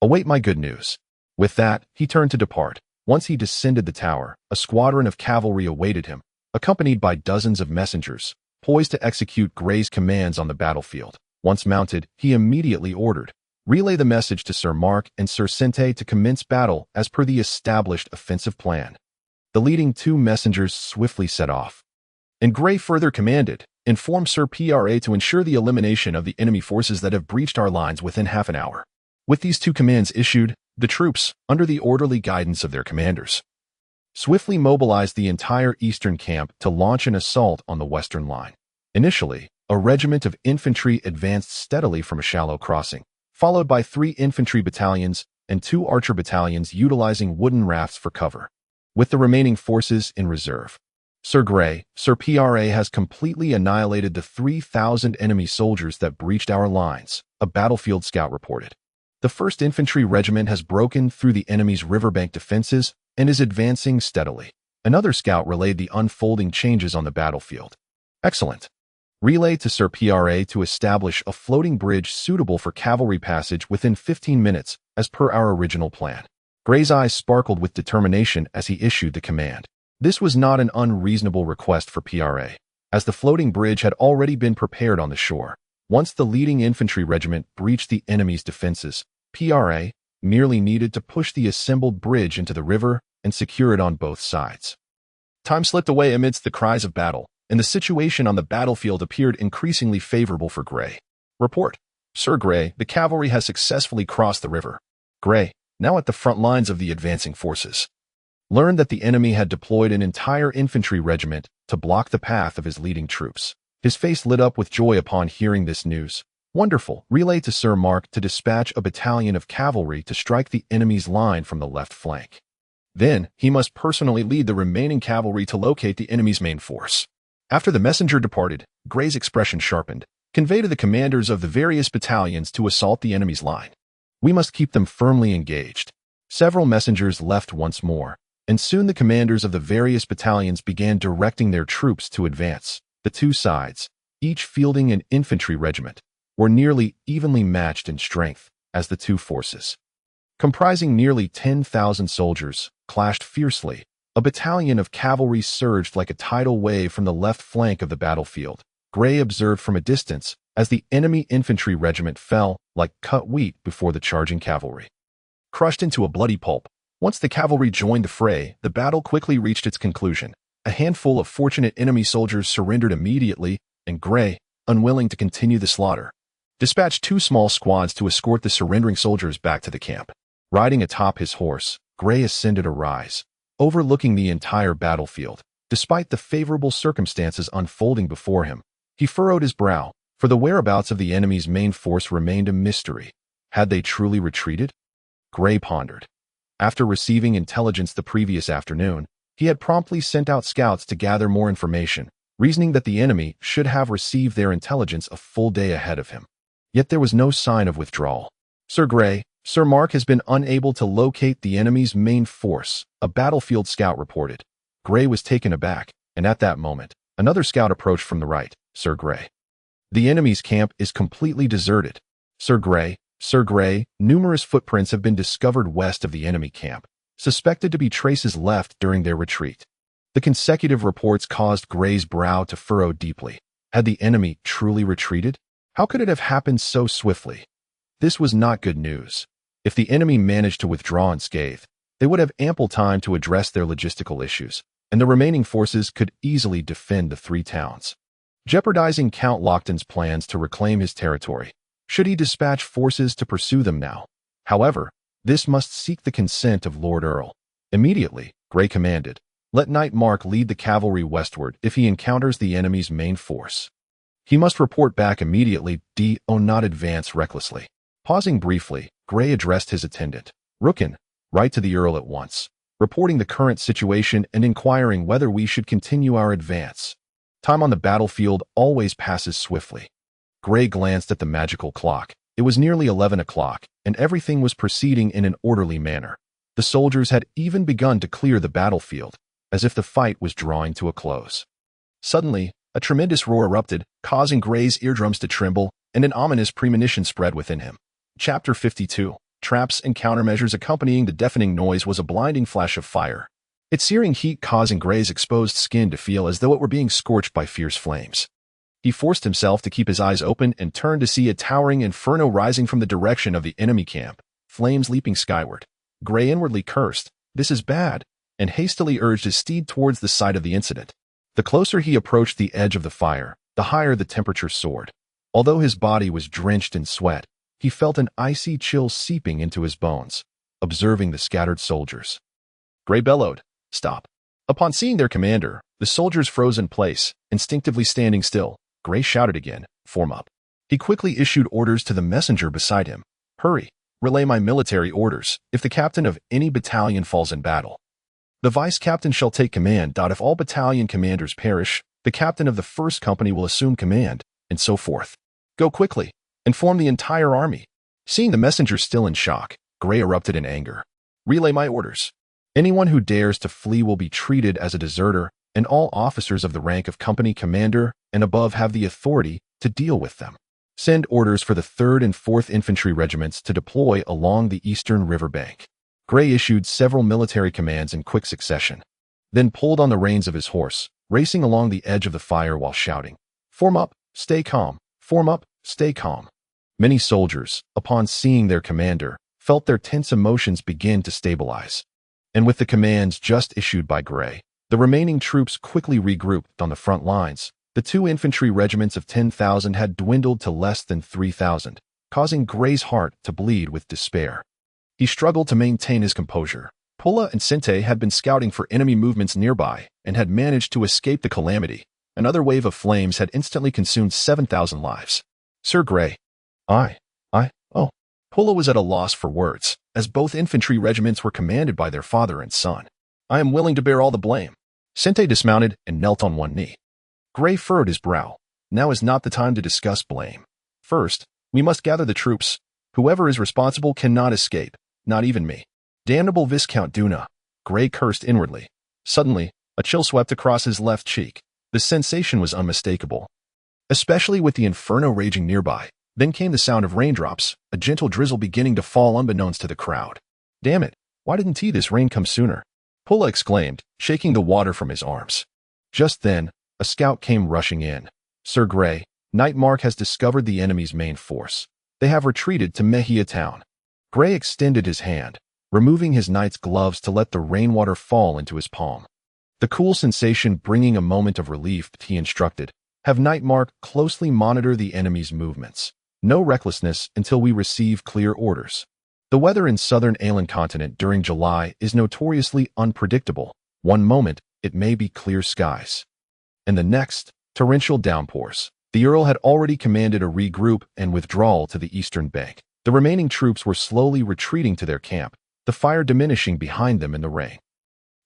Await my good news." With that, he turned to depart. Once he descended the tower, a squadron of cavalry awaited him, accompanied by dozens of messengers, poised to execute Gray's commands on the battlefield. Once mounted, he immediately ordered, "Relay the message to Sir Mark and Sir Sente to commence battle as per the established offensive plan." The leading two messengers swiftly set off. And Gray further commanded, "Inform Sir Pra to ensure the elimination of the enemy forces that have breached our lines within half an hour." With these two commands issued, the troops, under the orderly guidance of their commanders, swiftly mobilized the entire eastern camp to launch an assault on the western line. Initially, a regiment of infantry advanced steadily from a shallow crossing, followed by 3 infantry battalions and 2 archer battalions utilizing wooden rafts for cover, with the remaining forces in reserve. "Sir Gray, Sir Pra has completely annihilated the 3,000 enemy soldiers that breached our lines," a battlefield scout reported. "The 1st Infantry Regiment has broken through the enemy's riverbank defenses and is advancing steadily." Another scout relayed the unfolding changes on the battlefield. "Excellent. Relay to Sir Pra to establish a floating bridge suitable for cavalry passage within 15 minutes, as per our original plan." Gray's eyes sparkled with determination as he issued the command. This was not an unreasonable request for Pra, as the floating bridge had already been prepared on the shore. Once the leading infantry regiment breached the enemy's defenses, Pra merely needed to push the assembled bridge into the river and secure it on both sides. Time slipped away amidst the cries of battle, and the situation on the battlefield appeared increasingly favorable for Gray. "Report. Sir Gray, the cavalry has successfully crossed the river." Gray, now at the front lines of the advancing forces, learned that the enemy had deployed an entire infantry regiment to block the path of his leading troops. His face lit up with joy upon hearing this news. "Wonderful. Relay to Sir Mark to dispatch a battalion of cavalry to strike the enemy's line from the left flank. Then, he must personally lead the remaining cavalry to locate the enemy's main force." After the messenger departed, Gray's expression sharpened. "Convey to the commanders of the various battalions to assault the enemy's line. We must keep them firmly engaged." Several messengers left once more, and soon the commanders of the various battalions began directing their troops to advance. The two sides, each fielding an infantry regiment, were nearly evenly matched in strength as the two forces, comprising nearly 10,000 soldiers, clashed fiercely. A battalion of cavalry surged like a tidal wave from the left flank of the battlefield. Gray observed from a distance as the enemy infantry regiment fell like cut wheat before the charging cavalry, crushed into a bloody pulp. Once the cavalry joined the fray, the battle quickly reached its conclusion. A handful of fortunate enemy soldiers surrendered immediately, and Gray, unwilling to continue the slaughter, dispatched 2 small squads to escort the surrendering soldiers back to the camp. Riding atop his horse, Gray ascended a rise, overlooking the entire battlefield. Despite the favorable circumstances unfolding before him, he furrowed his brow, for the whereabouts of the enemy's main force remained a mystery. Had they truly retreated? Gray pondered. After receiving intelligence the previous afternoon, he had promptly sent out scouts to gather more information, reasoning that the enemy should have received their intelligence a full day ahead of him. Yet there was no sign of withdrawal. "Sir Gray, Sir Mark has been unable to locate the enemy's main force," a battlefield scout reported. Gray was taken aback, and at that moment, another scout approached from the right. "Sir Gray, the enemy's camp is completely deserted." Sir Gray, numerous footprints have been discovered west of the enemy camp, suspected to be traces left during their retreat. The consecutive reports caused Gray's brow to furrow deeply. Had the enemy truly retreated? How could it have happened so swiftly? This was not good news. If the enemy managed to withdraw unscathed, They would have ample time to address their logistical issues, and the remaining forces could easily defend the 3 towns, jeopardizing Count Lochton's plans to reclaim his territory, should he dispatch forces to pursue them now. However, this must seek the consent of Lord Earl. Immediately, Grey commanded, let Knight Mark lead the cavalry westward if he encounters the enemy's main force. He must report back immediately, not advance recklessly. Pausing briefly, Grey addressed his attendant. Rookin, write to the Earl at once, reporting the current situation and inquiring whether we should continue our advance. Time on the battlefield always passes swiftly. Grey glanced at the magical clock. It was nearly 11 o'clock, and everything was proceeding in an orderly manner. The soldiers had even begun to clear the battlefield, as if the fight was drawing to a close. Suddenly, a tremendous roar erupted, causing Grey's eardrums to tremble, and an ominous premonition spread within him. Chapter 52. Traps and countermeasures. Accompanying the deafening noise was a blinding flash of fire, its searing heat causing Grey's exposed skin to feel as though it were being scorched by fierce flames. He forced himself to keep his eyes open and turned to see a towering inferno rising from the direction of the enemy camp, flames leaping skyward. Grey inwardly cursed, "This is bad," and hastily urged his steed towards the site of the incident. The closer he approached the edge of the fire, the higher the temperature soared. Although his body was drenched in sweat, he felt an icy chill seeping into his bones, observing the scattered soldiers. Grey bellowed, "Stop." Upon seeing their commander, the soldiers froze in place, instinctively standing still. Grey shouted again, "Form up." He quickly issued orders to the messenger beside him. "Hurry, relay my military orders if the captain of any battalion falls in battle. The vice-captain shall take command. If all battalion commanders perish, the captain of the first company will assume command, and so forth. Go quickly. Inform the entire army." Seeing the messenger still in shock, Grey erupted in anger. "Relay my orders. Anyone who dares to flee will be treated as a deserter, and all officers of the rank of company commander and above have the authority to deal with them. Send orders for the 3rd and 4th Infantry Regiments to deploy along the eastern river bank." Grey issued several military commands in quick succession, then pulled on the reins of his horse, racing along the edge of the fire while shouting, "Form up, stay calm, form up, stay calm." Many soldiers, upon seeing their commander, felt their tense emotions begin to stabilize. And with the commands just issued by Grey, the remaining troops quickly regrouped on the front lines. The 2 infantry regiments of 10,000 had dwindled to less than 3,000, causing Grey's heart to bleed with despair. He struggled to maintain his composure. Pulla and Sente had been scouting for enemy movements nearby and had managed to escape the calamity. Another wave of flames had instantly consumed 7,000 lives. "Sir Grey." Oh. Pulla was at a loss for words, as both infantry regiments were commanded by their father and son. "I am willing to bear all the blame." Sente dismounted and knelt on one knee. Grey furrowed his brow. "Now is not the time to discuss blame. First, we must gather the troops. Whoever is responsible cannot escape, not even me." "Damnable Viscount Duna." Grey cursed inwardly. Suddenly, a chill swept across his left cheek. The sensation was unmistakable, especially with the inferno raging nearby. Then came the sound of raindrops, a gentle drizzle beginning to fall unbeknownst to the crowd. "Damn it, why didn't this rain come sooner?" Pulla exclaimed, shaking the water from his arms. Just then, a scout came rushing in. "Sir Grey, Knight Mark has discovered the enemy's main force. They have retreated to Mejia town." Grey extended his hand, removing his knight's gloves to let the rainwater fall into his palm. The cool sensation bringing a moment of relief, he instructed, "Have Knight Mark closely monitor the enemy's movements. No recklessness until we receive clear orders." The weather in southern Aelan continent during July is notoriously unpredictable. One moment, it may be clear skies, and the next, torrential downpours. The Earl had already commanded a regroup and withdrawal to the eastern bank. The remaining troops were slowly retreating to their camp, the fire diminishing behind them in the rain.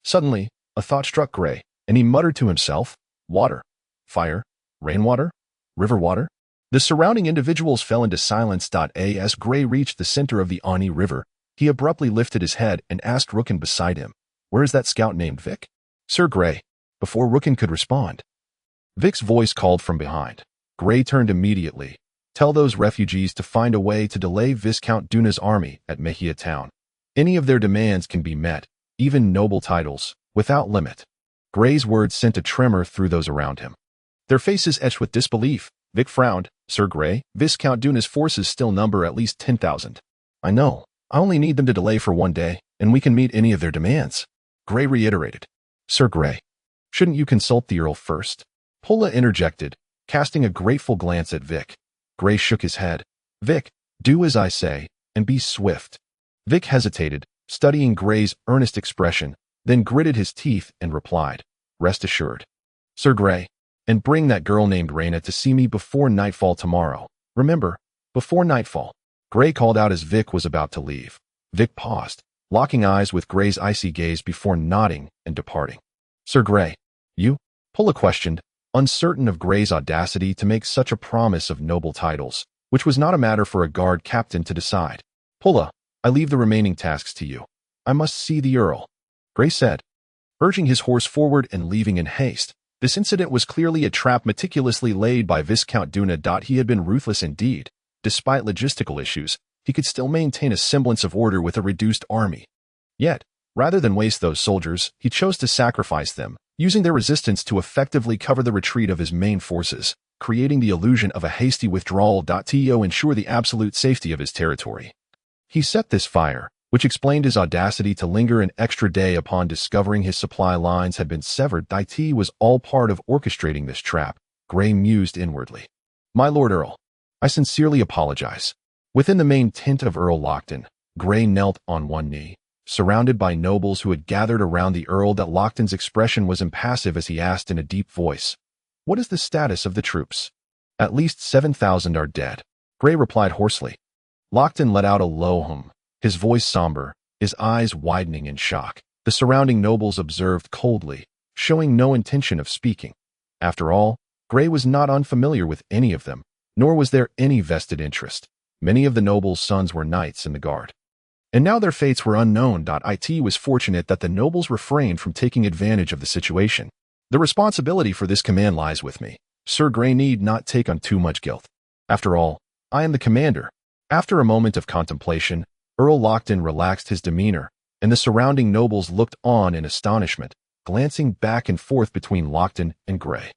Suddenly, a thought struck Grey, and he muttered to himself, "Water, fire, rainwater, river water." The surrounding individuals fell into silence. As Grey reached the center of the Ani River, he abruptly lifted his head and asked Rookin beside him, "Where is that scout named Vic?" "Sir Grey." Before Rookin could respond, Vic's voice called from behind. Grey turned immediately. "Tell those refugees to find a way to delay Viscount Duna's army at Mejia town. Any of their demands can be met, even noble titles, without limit." Grey's words sent a tremor through those around him. Their faces etched with disbelief. Vic frowned. "Sir Grey, Viscount Duna's forces still number at least 10,000. I know. I only need them to delay for one day, and we can meet any of their demands. Gray reiterated. Sir Gray, shouldn't you consult the Earl first? Pulla interjected, casting a grateful glance at Vic. Gray shook his head. Vic, do as I say, and be swift. Vic hesitated, studying Gray's earnest expression, then gritted his teeth and replied, Rest assured. Sir Gray, and bring that girl named Raina to see me before nightfall tomorrow. Remember, before nightfall. Gray called out as Vic was about to leave. Vic paused, locking eyes with Gray's icy gaze before nodding and departing. Sir Gray, you? Pulla questioned, uncertain of Gray's audacity to make such a promise of noble titles, which was not a matter for a guard captain to decide. Pulla, I leave the remaining tasks to you. I must see the Earl, Gray said, urging his horse forward and leaving in haste. This incident was clearly a trap meticulously laid by Viscount Duna. He had been ruthless indeed. Despite logistical issues, he could still maintain a semblance of order with a reduced army. Yet, rather than waste those soldiers, he chose to sacrifice them, using their resistance to effectively cover the retreat of his main forces, creating the illusion of a hasty withdrawal to ensure the absolute safety of his territory. He set this fire, which explained his audacity to linger an extra day upon discovering his supply lines had been severed. It was all part of orchestrating this trap, Gray mused inwardly. My Lord Earl, I sincerely apologize. Within the main tent of Earl Lockton, Gray knelt on one knee, surrounded by nobles who had gathered around the Earl. Lockton's expression was impassive as he asked in a deep voice, What is the status of the troops? At least 7,000 are dead, Gray replied hoarsely. Lockton let out a low hum, his voice somber, his eyes widening in shock. The surrounding nobles observed coldly, showing no intention of speaking. After all, Gray was not unfamiliar with any of them, nor was there any vested interest. Many of the nobles' sons were knights in the guard. And now their fates were unknown. It was fortunate that the nobles refrained from taking advantage of the situation. The responsibility for this command lies with me. Sir Gray need not take on too much guilt. After all, I am the commander. After a moment of contemplation, Earl Lockton relaxed his demeanor, and the surrounding nobles looked on in astonishment, glancing back and forth between Lockton and Gray.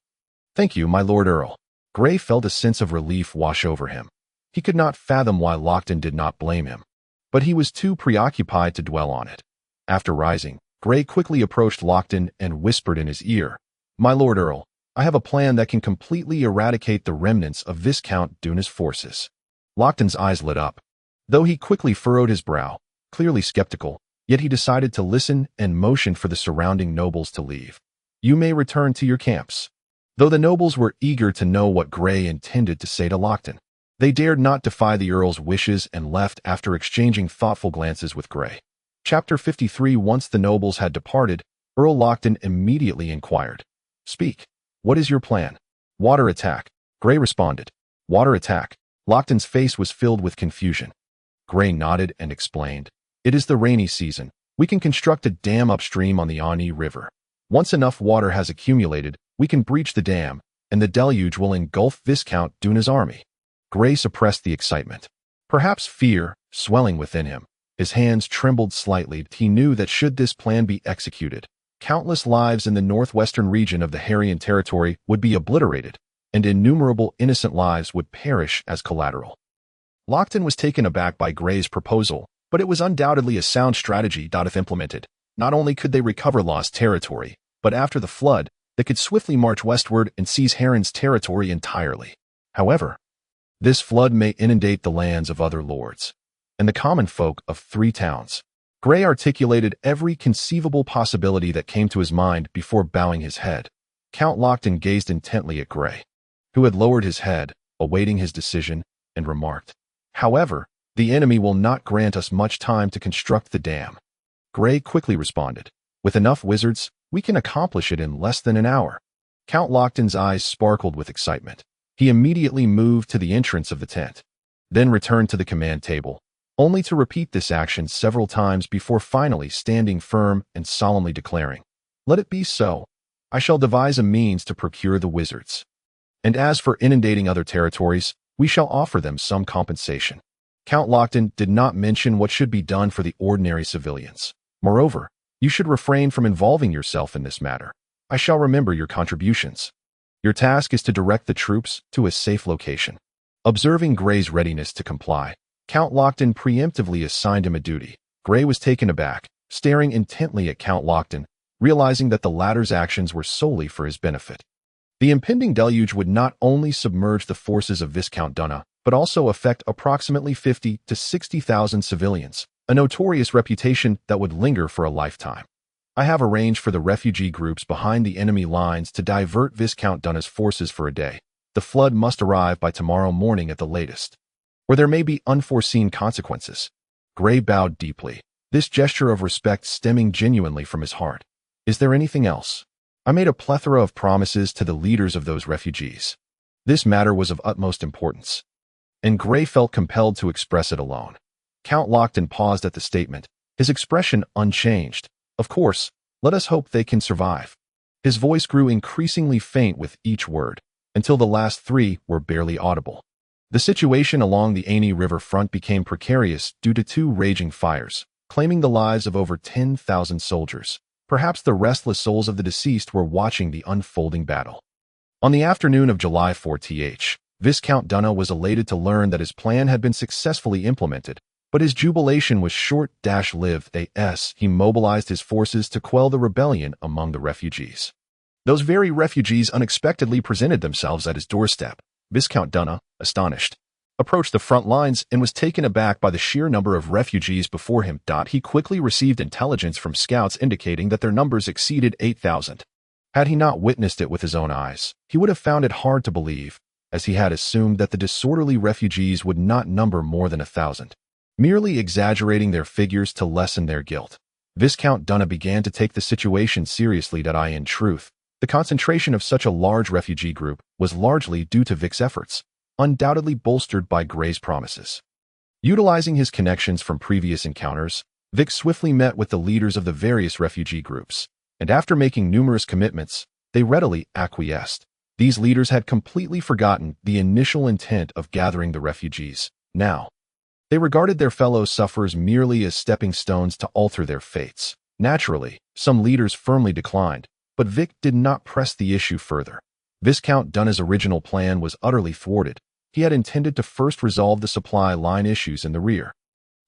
Thank you, my Lord Earl. Gray felt a sense of relief wash over him. He could not fathom why Lockton did not blame him, but he was too preoccupied to dwell on it. After rising, Gray quickly approached Lockton and whispered in his ear, My Lord Earl, I have a plan that can completely eradicate the remnants of Viscount Duna's forces. Lockton's eyes lit up. Though he quickly furrowed his brow, clearly skeptical, yet he decided to listen and motioned for the surrounding nobles to leave. You may return to your camps. Though the nobles were eager to know what Gray intended to say to Lockton, they dared not defy the Earl's wishes and left after exchanging thoughtful glances with Gray. Chapter 53. Once the nobles had departed, Earl Lockton immediately inquired, Speak. What is your plan? Water attack, Gray responded. Water attack. Lockton's face was filled with confusion. Gray nodded and explained, It is the rainy season. We can construct a dam upstream on the Ani River. Once enough water has accumulated, we can breach the dam, and the deluge will engulf Viscount Duna's army. Gray suppressed the excitement. Perhaps fear, swelling within him. His hands trembled slightly. He knew that should this plan be executed, countless lives in the northwestern region of the Harrian territory would be obliterated, and innumerable innocent lives would perish as collateral. Lockton was taken aback by Gray's proposal, but it was undoubtedly a sound strategy. If implemented, not only could they recover lost territory, but after the flood, they could swiftly march westward and seize Harren's territory entirely. However, this flood may inundate the lands of other lords, and the common folk of 3 towns. Gray articulated every conceivable possibility that came to his mind before bowing his head. Count Lockton gazed intently at Gray, who had lowered his head, awaiting his decision, and remarked, However, the enemy will not grant us much time to construct the dam. Gray quickly responded, With enough wizards, we can accomplish it in less than an hour. Count Lockton's eyes sparkled with excitement. He immediately moved to the entrance of the tent, then returned to the command table, only to repeat this action several times before finally standing firm and solemnly declaring, Let it be so. I shall devise a means to procure the wizards. And as for inundating other territories, we shall offer them some compensation. Count Lockton did not mention what should be done for the ordinary civilians. Moreover, you should refrain from involving yourself in this matter. I shall remember your contributions. Your task is to direct the troops to a safe location. Observing Gray's readiness to comply, Count Lockton preemptively assigned him a duty. Gray was taken aback, staring intently at Count Lockton, realizing that the latter's actions were solely for his benefit. The impending deluge would not only submerge the forces of Viscount Dunna, but also affect approximately 50 to 60,000 civilians, a notorious reputation that would linger for a lifetime. I have arranged for the refugee groups behind the enemy lines to divert Viscount Dunna's forces for a day. The flood must arrive by tomorrow morning at the latest, or there may be unforeseen consequences. Gray bowed deeply, this gesture of respect stemming genuinely from his heart. Is there anything else? I made a plethora of promises to the leaders of those refugees. This matter was of utmost importance, and Gray felt compelled to express it alone. Count Lockton paused at the statement, his expression unchanged. Of course, let us hope they can survive. His voice grew increasingly faint with each word, until the last three were barely audible. The situation along the Aini River front became precarious due to two raging fires, claiming the lives of over 10,000 soldiers. Perhaps the restless souls of the deceased were watching the unfolding battle. On the afternoon of July 4th, Viscount Dunna was elated to learn that his plan had been successfully implemented, but his jubilation was short-lived as he mobilized his forces to quell the rebellion among the refugees. Those very refugees unexpectedly presented themselves at his doorstep. Viscount Dunna, astonished, approached the front lines and was taken aback by the sheer number of refugees before him. He quickly received intelligence from scouts indicating that their numbers exceeded 8,000. Had he not witnessed it with his own eyes, he would have found it hard to believe, as he had assumed that the disorderly refugees would not number more than 1,000. Merely exaggerating their figures to lessen their guilt, Viscount Dunna began to take the situation seriously. In truth, the concentration of such a large refugee group was largely due to Vic's efforts, undoubtedly bolstered by Gray's promises. Utilizing his connections from previous encounters, Vic swiftly met with the leaders of the various refugee groups, and after making numerous commitments, they readily acquiesced. These leaders had completely forgotten the initial intent of gathering the refugees. Now, they regarded their fellow sufferers merely as stepping stones to alter their fates. Naturally, some leaders firmly declined, but Vic did not press the issue further. Viscount Dunna's original plan was utterly thwarted. He had intended to first resolve the supply line issues in the rear,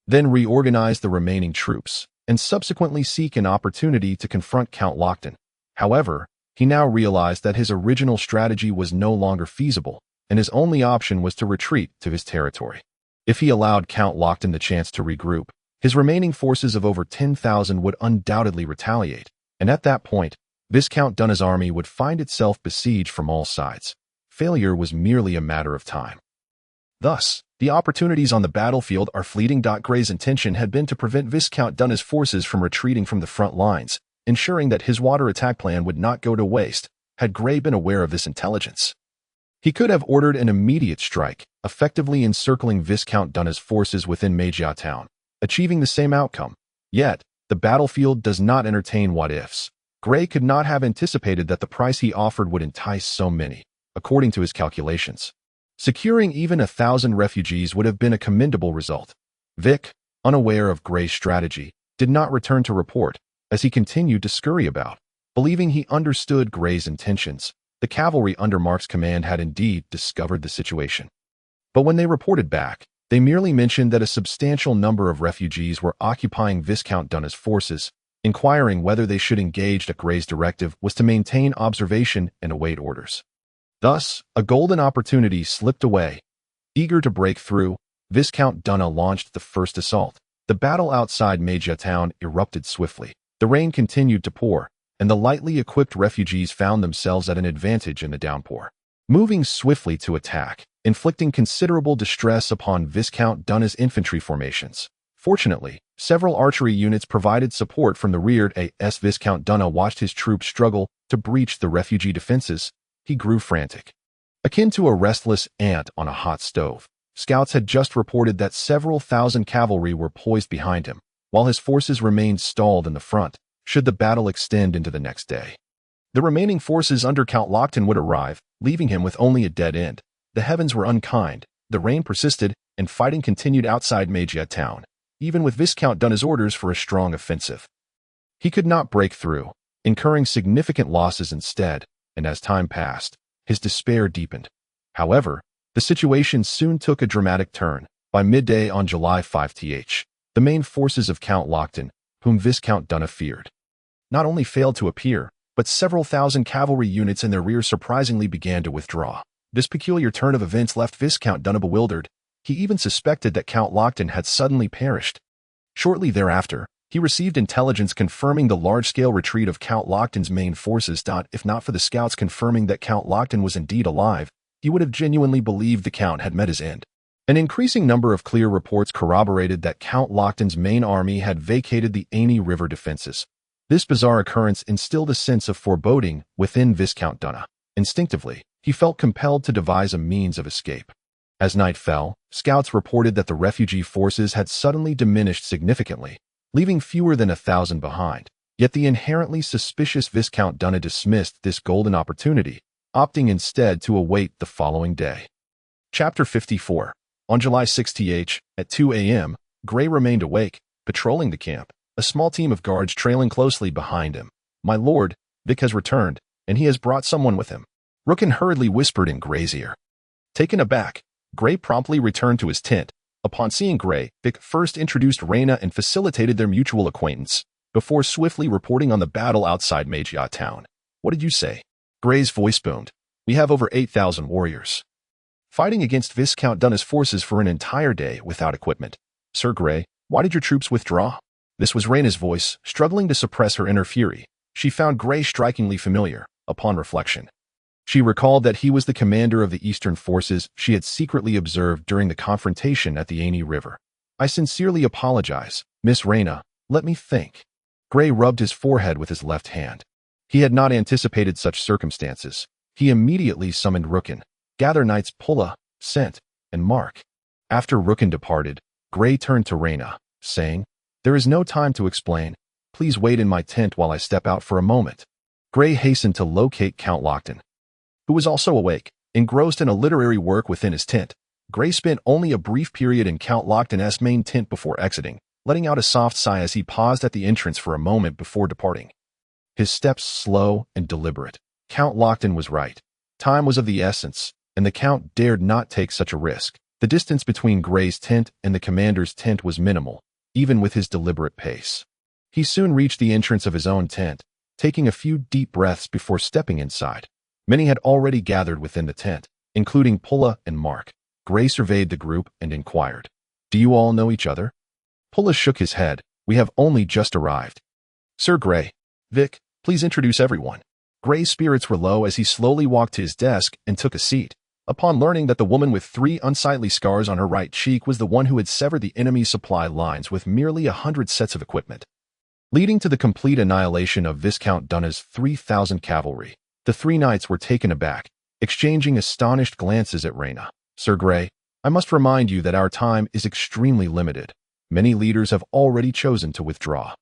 then reorganize the remaining troops, and subsequently seek an opportunity to confront Count Lockton. However, he now realized that his original strategy was no longer feasible, and his only option was to retreat to his territory. If he allowed Count Lockton the chance to regroup, his remaining forces of over 10,000 would undoubtedly retaliate, and at that point, Viscount Dunna's army would find itself besieged from all sides. Failure was merely a matter of time. Thus, the opportunities on the battlefield are fleeting. Gray's intention had been to prevent Viscount Dunna's forces from retreating from the front lines, ensuring that his water attack plan would not go to waste. Had Gray been aware of this intelligence, he could have ordered an immediate strike, effectively encircling Viscount Dunna's forces within Magia Town, achieving the same outcome. Yet, the battlefield does not entertain what-ifs. Gray could not have anticipated that the price he offered would entice so many. According to his calculations, securing even 1,000 refugees would have been a commendable result. Vic, unaware of Gray's strategy, did not return to report, as he continued to scurry about. Believing he understood Gray's intentions, the cavalry under Mark's command had indeed discovered the situation. But when they reported back, they merely mentioned that a substantial number of refugees were occupying Viscount Dunna's forces, inquiring whether they should engage. Gray's directive was to maintain observation and await orders. Thus, a golden opportunity slipped away. Eager to break through, Viscount Dunna launched the first assault. The battle outside Magia Town erupted swiftly. The rain continued to pour, and the lightly equipped refugees found themselves at an advantage in the downpour. Moving swiftly to attack, inflicting considerable distress upon Viscount Dunna's infantry formations. Fortunately, several archery units provided support from the rear. As Viscount Dunna watched his troops struggle to breach the refugee defenses, he grew frantic. Akin to a restless ant on a hot stove, scouts had just reported that several thousand cavalry were poised behind him, while his forces remained stalled in the front, should the battle extend into the next day. The remaining forces under Count Lockton would arrive, leaving him with only a dead end. The heavens were unkind, the rain persisted, and fighting continued outside Magia Town, even with Viscount Dunna's orders for a strong offensive. He could not break through, incurring significant losses instead, and as time passed, his despair deepened. However, the situation soon took a dramatic turn. By midday on July 5th, the main forces of Count Lockton, whom Viscount Dunna feared, not only failed to appear, but several thousand cavalry units in their rear surprisingly began to withdraw. This peculiar turn of events left Viscount Dunna bewildered. He even suspected that Count Lockton had suddenly perished. Shortly thereafter, he received intelligence confirming the large-scale retreat of Count Lockton's main forces. If not for the scouts confirming that Count Lockton was indeed alive, he would have genuinely believed the Count had met his end. An increasing number of clear reports corroborated that Count Lockton's main army had vacated the Aini River defenses. This bizarre occurrence instilled a sense of foreboding within Viscount Dunna. Instinctively, he felt compelled to devise a means of escape. As night fell, scouts reported that the refugee forces had suddenly diminished significantly, leaving fewer than 1,000 behind. Yet the inherently suspicious Viscount Dunna dismissed this golden opportunity, opting instead to await the following day. Chapter 54. On July 6th at 2 a.m., Gray remained awake, patrolling the camp, a small team of guards trailing closely behind him. "My lord, Vic has returned, and he has brought someone with him," Rookin hurriedly whispered in Gray's ear. Taken aback, Gray promptly returned to his tent. Upon seeing Gray, Vic first introduced Reyna and facilitated their mutual acquaintance, before swiftly reporting on the battle outside Magia town. "What did you say?" Gray's voice boomed. "We have over 8,000 warriors, fighting against Viscount Dunna's forces for an entire day without equipment. Sir Gray, why did your troops withdraw?" This was Reyna's voice, struggling to suppress her inner fury. She found Gray strikingly familiar, upon reflection. She recalled that he was the commander of the eastern forces she had secretly observed during the confrontation at the Aini River. "I sincerely apologize, Miss Reyna. Let me think." Gray rubbed his forehead with his left hand. He had not anticipated such circumstances. He immediately summoned Rookin, Gather Knights Pulla, Scent, and Mark. After Rookin departed, Gray turned to Reyna, saying, "There is no time to explain. Please wait in my tent while I step out for a moment." Gray hastened to locate Count Lockton, who was also awake, engrossed in a literary work within his tent. Gray spent only a brief period in Count Lockton's main tent before exiting, letting out a soft sigh as he paused at the entrance for a moment before departing. His steps slow and deliberate. Count Lockton was right. Time was of the essence, and the Count dared not take such a risk. The distance between Gray's tent and the commander's tent was minimal, even with his deliberate pace. He soon reached the entrance of his own tent, taking a few deep breaths before stepping inside. Many had already gathered within the tent, including Pulla and Mark. Gray surveyed the group and inquired, "Do you all know each other?" Pulla shook his head. "We have only just arrived." "Sir Gray, Vic, please introduce everyone." Gray's spirits were low as he slowly walked to his desk and took a seat. Upon learning that the woman with 3 unsightly scars on her right cheek was the one who had severed the enemy's supply lines with merely 100 sets of equipment, leading to the complete annihilation of Viscount Dunna's 3,000 cavalry, the 3 knights were taken aback, exchanging astonished glances at Reyna. "Sir Gray, I must remind you that our time is extremely limited. Many leaders have already chosen to withdraw.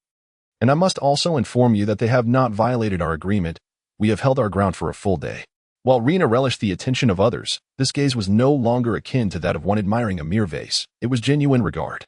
And I must also inform you that they have not violated our agreement. We have held our ground for a full day." While Reyna relished the attention of others, this gaze was no longer akin to that of one admiring a mere vase. It was genuine regard.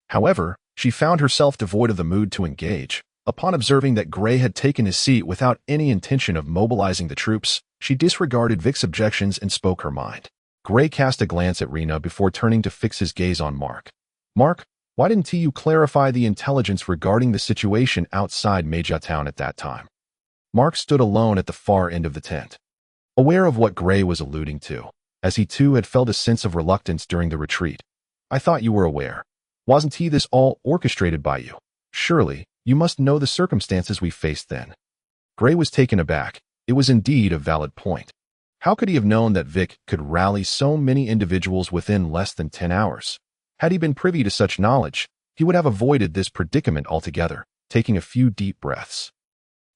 However, she found herself devoid of the mood to engage. Upon observing that Gray had taken his seat without any intention of mobilizing the troops, she disregarded Vic's objections and spoke her mind. Gray cast a glance at Reyna before turning to fix his gaze on Mark. "Mark, why didn't you clarify the intelligence regarding the situation outside Magia Town at that time?" Mark stood alone at the far end of the tent, aware of what Gray was alluding to, as he too had felt a sense of reluctance during the retreat. "I thought you were aware. Wasn't this all orchestrated by you? Surely, you must know the circumstances we faced then." Gray was taken aback. It was indeed a valid point. How could he have known that Vic could rally so many individuals within less than 10 hours? Had he been privy to such knowledge, he would have avoided this predicament altogether. Taking a few deep breaths,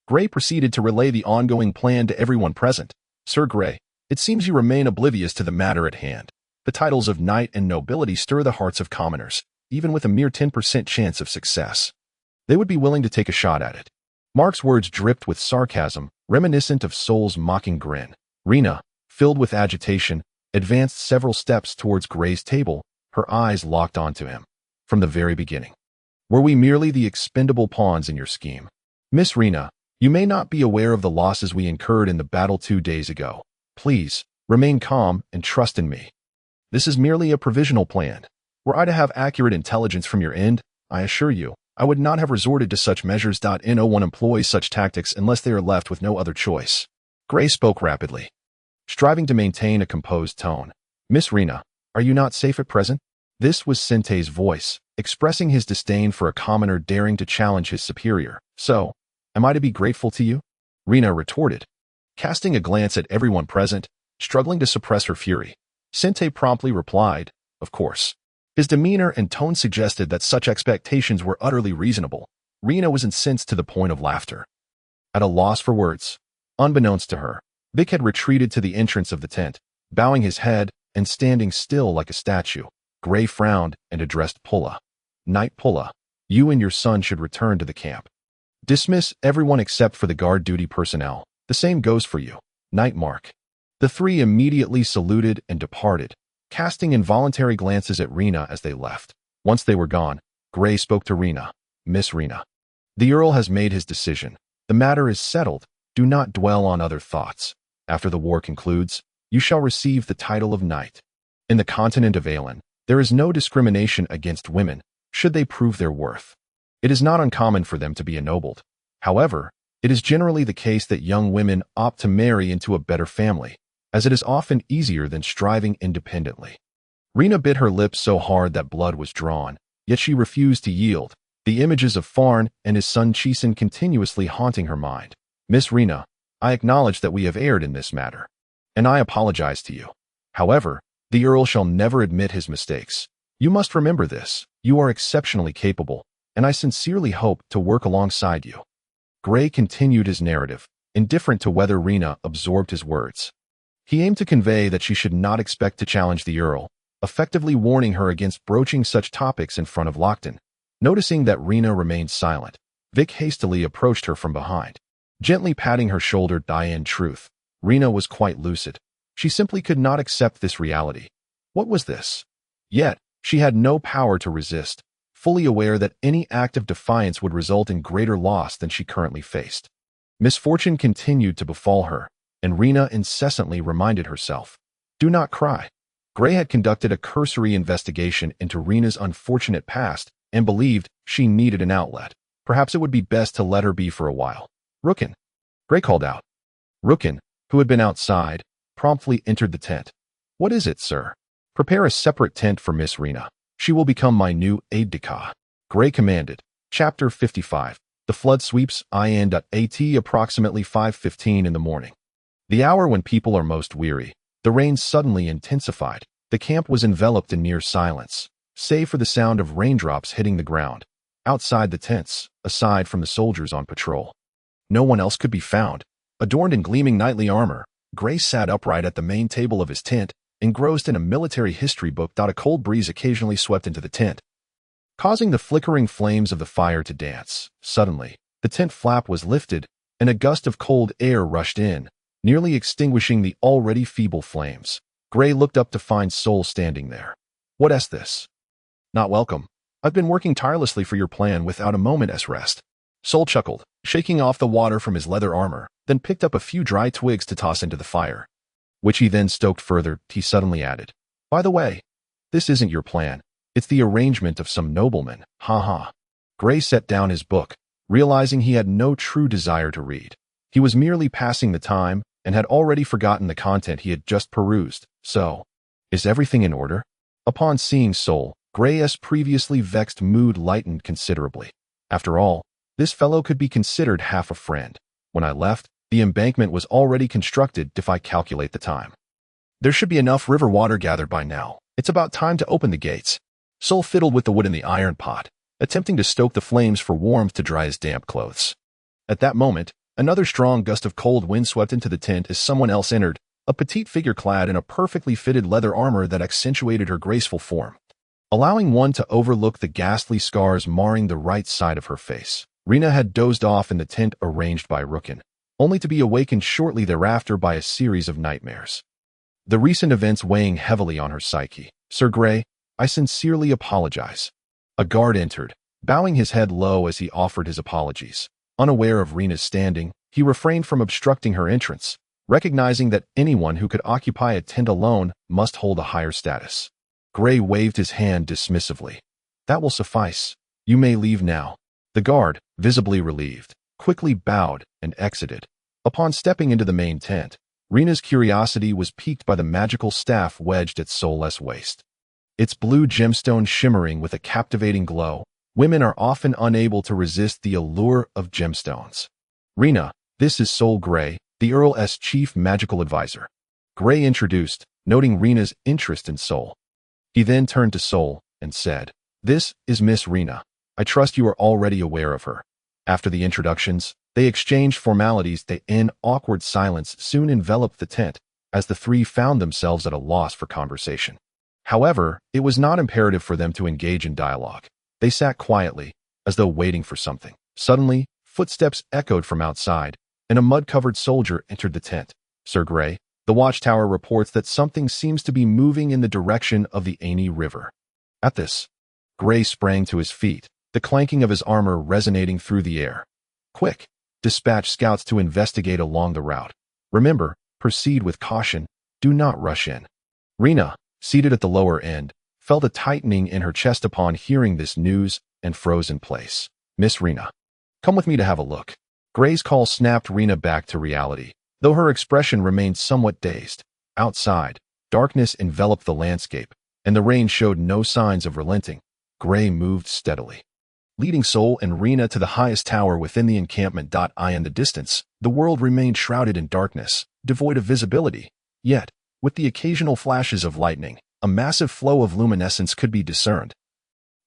Gray proceeded to relay the ongoing plan to everyone present. "Sir Gray, it seems you remain oblivious to the matter at hand. The titles of knight and nobility stir the hearts of commoners, even with a mere 10% chance of success. They would be willing to take a shot at it." Mark's words dripped with sarcasm, reminiscent of Soul's mocking grin. Reyna, filled with agitation, advanced several steps towards Gray's table, her eyes locked onto him. "From the very beginning, were we merely the expendable pawns in your scheme? Miss Reyna, you may not be aware of the losses we incurred in the battle 2 days ago. Please, remain calm and trust in me. This is merely a provisional plan. Were I to have accurate intelligence from your end, I assure you, I would not have resorted to such measures. No one employs such tactics unless they are left with no other choice. Gray spoke rapidly, striving to maintain a composed tone. Miss Rena, are you not safe at present? This was Sintay's voice, expressing his disdain for a commoner daring to challenge his superior. So, am I to be grateful to you? Rena retorted, casting a glance at everyone present, struggling to suppress her fury. Sintay promptly replied, of course. His demeanor and tone suggested that such expectations were utterly reasonable. Rena was incensed to the point of laughter. At a loss for words, unbeknownst to her, Vic had retreated to the entrance of the tent, bowing his head and standing still like a statue. Gray frowned and addressed Pulla. Knight Pulla, you and your son should return to the camp. Dismiss everyone except for the guard duty personnel. The same goes for you, Knight Mark. The three immediately saluted and departed, casting involuntary glances at Rena as they left. Once they were gone, Gray spoke to Rena. Miss Rena, the Earl has made his decision. The matter is settled. Do not dwell on other thoughts. After the war concludes, you shall receive the title of knight. In the continent of Aelan, there is no discrimination against women, should they prove their worth. It is not uncommon for them to be ennobled. However, it is generally the case that young women opt to marry into a better family, as it is often easier than striving independently. Rena bit her lips so hard that blood was drawn, yet she refused to yield, the images of Farn and his son Cheeson continuously haunting her mind. Miss Rena, I acknowledge that we have erred in this matter, and I apologize to you. However, the Earl shall never admit his mistakes. You must remember this. You are exceptionally capable, and I sincerely hope to work alongside you. Gray continued his narrative, indifferent to whether Rena absorbed his words. He aimed to convey that she should not expect to challenge the Earl, effectively warning her against broaching such topics in front of Lockton. Noticing that Rena remained silent, Vic hastily approached her from behind, gently patting her shoulder. In truth, Rena was quite lucid. She simply could not accept this reality. What was this? Yet, she had no power to resist, fully aware that any act of defiance would result in greater loss than she currently faced. Misfortune continued to befall her, and Rena incessantly reminded herself, do not cry. Gray had conducted a cursory investigation into Rena's unfortunate past and believed she needed an outlet. Perhaps it would be best to let her be for a while. Rookin, Gray called out. Rookin, who had been outside, promptly entered the tent. What is it, sir? Prepare a separate tent for Miss Rena. She will become my new aide-de-camp. Gray commanded. Chapter 55. The flood sweeps in.at approximately 5:15 in the morning. The hour when people are most weary. The rain suddenly intensified. The camp was enveloped in near silence, save for the sound of raindrops hitting the ground. Outside the tents, aside from the soldiers on patrol, no one else could be found. Adorned in gleaming knightly armor, Gray sat upright at the main table of his tent, engrossed in a military history book. A cold breeze occasionally swept into the tent, causing the flickering flames of the fire to dance. Suddenly, the tent flap was lifted, and a gust of cold air rushed in, nearly extinguishing the already feeble flames. Gray looked up to find Sol standing there. What is this? Not welcome. I've been working tirelessly for your plan without a moment's rest. Sol chuckled, shaking off the water from his leather armor, then picked up a few dry twigs to toss into the fire, which he then stoked further. He suddenly added, by the way, this isn't your plan. It's the arrangement of some noblemen. Ha ha. Gray set down his book, realizing he had no true desire to read. He was merely passing the time and had already forgotten the content he had just perused. So, is everything in order? Upon seeing Sol, Gray's previously vexed mood lightened considerably. After all, this fellow could be considered half a friend. When I left, the embankment was already constructed if I calculate the time. There should be enough river water gathered by now. It's about time to open the gates. Sol fiddled with the wood in the iron pot, attempting to stoke the flames for warmth to dry his damp clothes. At that moment, another strong gust of cold wind swept into the tent as someone else entered, a petite figure clad in a perfectly fitted leather armor that accentuated her graceful form, allowing one to overlook the ghastly scars marring the right side of her face. Rena had dozed off in the tent arranged by Rookin, only to be awakened shortly thereafter by a series of nightmares. The recent events weighing heavily on her psyche. Sir Gray, I sincerely apologize. A guard entered, bowing his head low as he offered his apologies. Unaware of Rena's standing, he refrained from obstructing her entrance, recognizing that anyone who could occupy a tent alone must hold a higher status. Gray waved his hand dismissively. That will suffice. You may leave now. The guard, visibly relieved, quickly bowed and exited. Upon stepping into the main tent, Rena's curiosity was piqued by the magical staff wedged at Soulless waist. Its blue gemstone shimmering with a captivating glow, women are often unable to resist the allure of gemstones. Rena, this is Sol Grey, the Earl's chief magical advisor. Grey introduced, noting Rena's interest in Sol. He then turned to Sol and said, "This is Miss Rena. I trust you are already aware of her." After the introductions, they exchanged formalities. An awkward silence soon enveloped the tent, as the three found themselves at a loss for conversation. However, it was not imperative for them to engage in dialogue. They sat quietly, as though waiting for something. Suddenly, footsteps echoed from outside, and a mud-covered soldier entered the tent. "Sir Grey, the watchtower reports that something seems to be moving in the direction of the Aini River." At this, Grey sprang to his feet, the clanking of his armor resonating through the air. "Quick! Dispatch scouts to investigate along the route. Remember, proceed with caution. Do not rush in." Rena, seated at the lower end, felt a tightening in her chest upon hearing this news and froze in place. "Miss Rena, come with me to have a look." Grey's call snapped Rena back to reality, though her expression remained somewhat dazed. Outside, darkness enveloped the landscape, and the rain showed no signs of relenting. Grey moved steadily, leading Sol and Rena to the highest tower within the encampment. In the distance, the world remained shrouded in darkness, devoid of visibility. Yet, with the occasional flashes of lightning, a massive flow of luminescence could be discerned,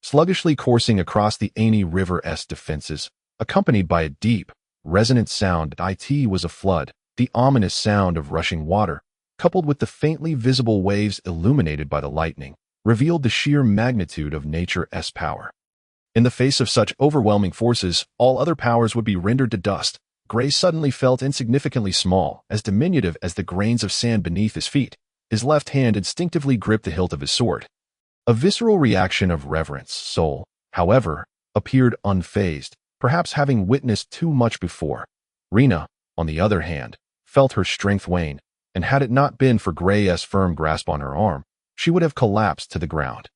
sluggishly coursing across the Aini River's defenses, accompanied by a deep, resonant sound. It was a flood, the ominous sound of rushing water, coupled with the faintly visible waves illuminated by the lightning, revealed the sheer magnitude of nature's power. In the face of such overwhelming forces, all other powers would be rendered to dust. Grey suddenly felt insignificantly small, as diminutive as the grains of sand beneath his feet. His left hand instinctively gripped the hilt of his sword. A visceral reaction of reverence. Sol, however, appeared unfazed, perhaps having witnessed too much before. Rena, on the other hand, felt her strength wane, and had it not been for Grey's firm grasp on her arm, she would have collapsed to the ground.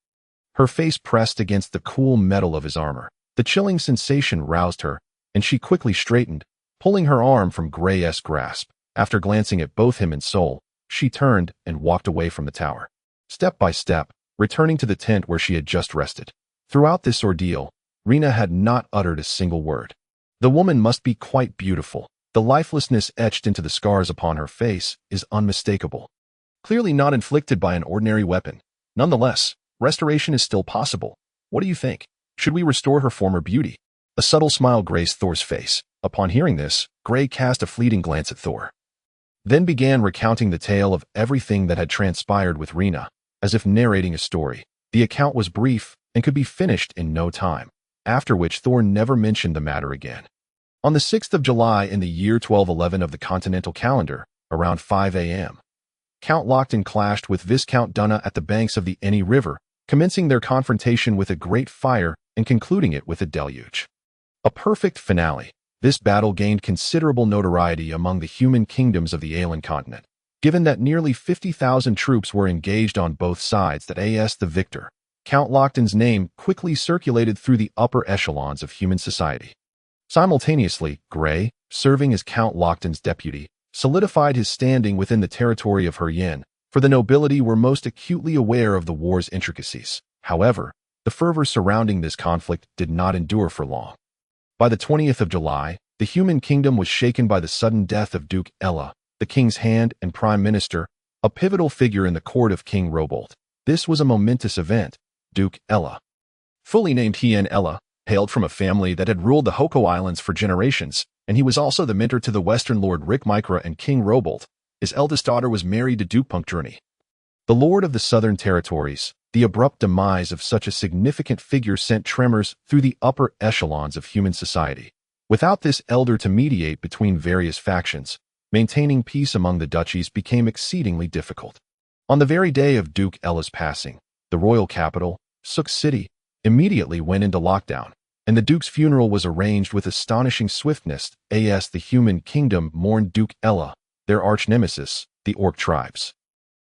Her face pressed against the cool metal of his armor. The chilling sensation roused her, and she quickly straightened, pulling her arm from Grey's grasp. After glancing at both him and Sol, she turned and walked away from the tower, step by step, returning to the tent where she had just rested. Throughout this ordeal, Rena had not uttered a single word. The woman must be quite beautiful. The lifelessness etched into the scars upon her face is unmistakable. Clearly not inflicted by an ordinary weapon. Nonetheless, restoration is still possible. What do you think? Should we restore her former beauty? A subtle smile graced Thor's face. Upon hearing this, Grey cast a fleeting glance at Thor, then began recounting the tale of everything that had transpired with Rena, as if narrating a story. The account was brief and could be finished in no time, after which Thor never mentioned the matter again. On the 6th of July in the year 1211 of the continental calendar, around 5 a.m., Count Lochtan clashed with Viscount Dunna at the banks of the Aini River, commencing their confrontation with a great fire and concluding it with a deluge. A perfect finale. This battle gained considerable notoriety among the human kingdoms of the Aeolian continent, given that nearly 50,000 troops were engaged on both sides. The victor, Count Lochtan's name quickly circulated through the upper echelons of human society. Simultaneously, Grey, serving as Count Lochtan's deputy, solidified his standing within the territory of Harland, for the nobility were most acutely aware of the war's intricacies. However, the fervor surrounding this conflict did not endure for long. By the 20th of July, the human kingdom was shaken by the sudden death of Duke Ella, the king's hand and prime minister, a pivotal figure in the court of King Robolt. This was a momentous event. Duke Ella, fully named Hien Ella, hailed from a family that had ruled the Hoko Islands for generations, and he was also the mentor to the Western Lord Rick Micra and King Robolt. His eldest daughter was married to Duke Puncturni, the Lord of the Southern Territories. The abrupt demise of such a significant figure sent tremors through the upper echelons of human society. Without this elder to mediate between various factions, maintaining peace among the duchies became exceedingly difficult. On the very day of Duke Ella's passing, the royal capital, Sook City, immediately went into lockdown, and the Duke's funeral was arranged with astonishing swiftness. The human kingdom mourned Duke Ella, their arch-nemesis, the Orc tribes.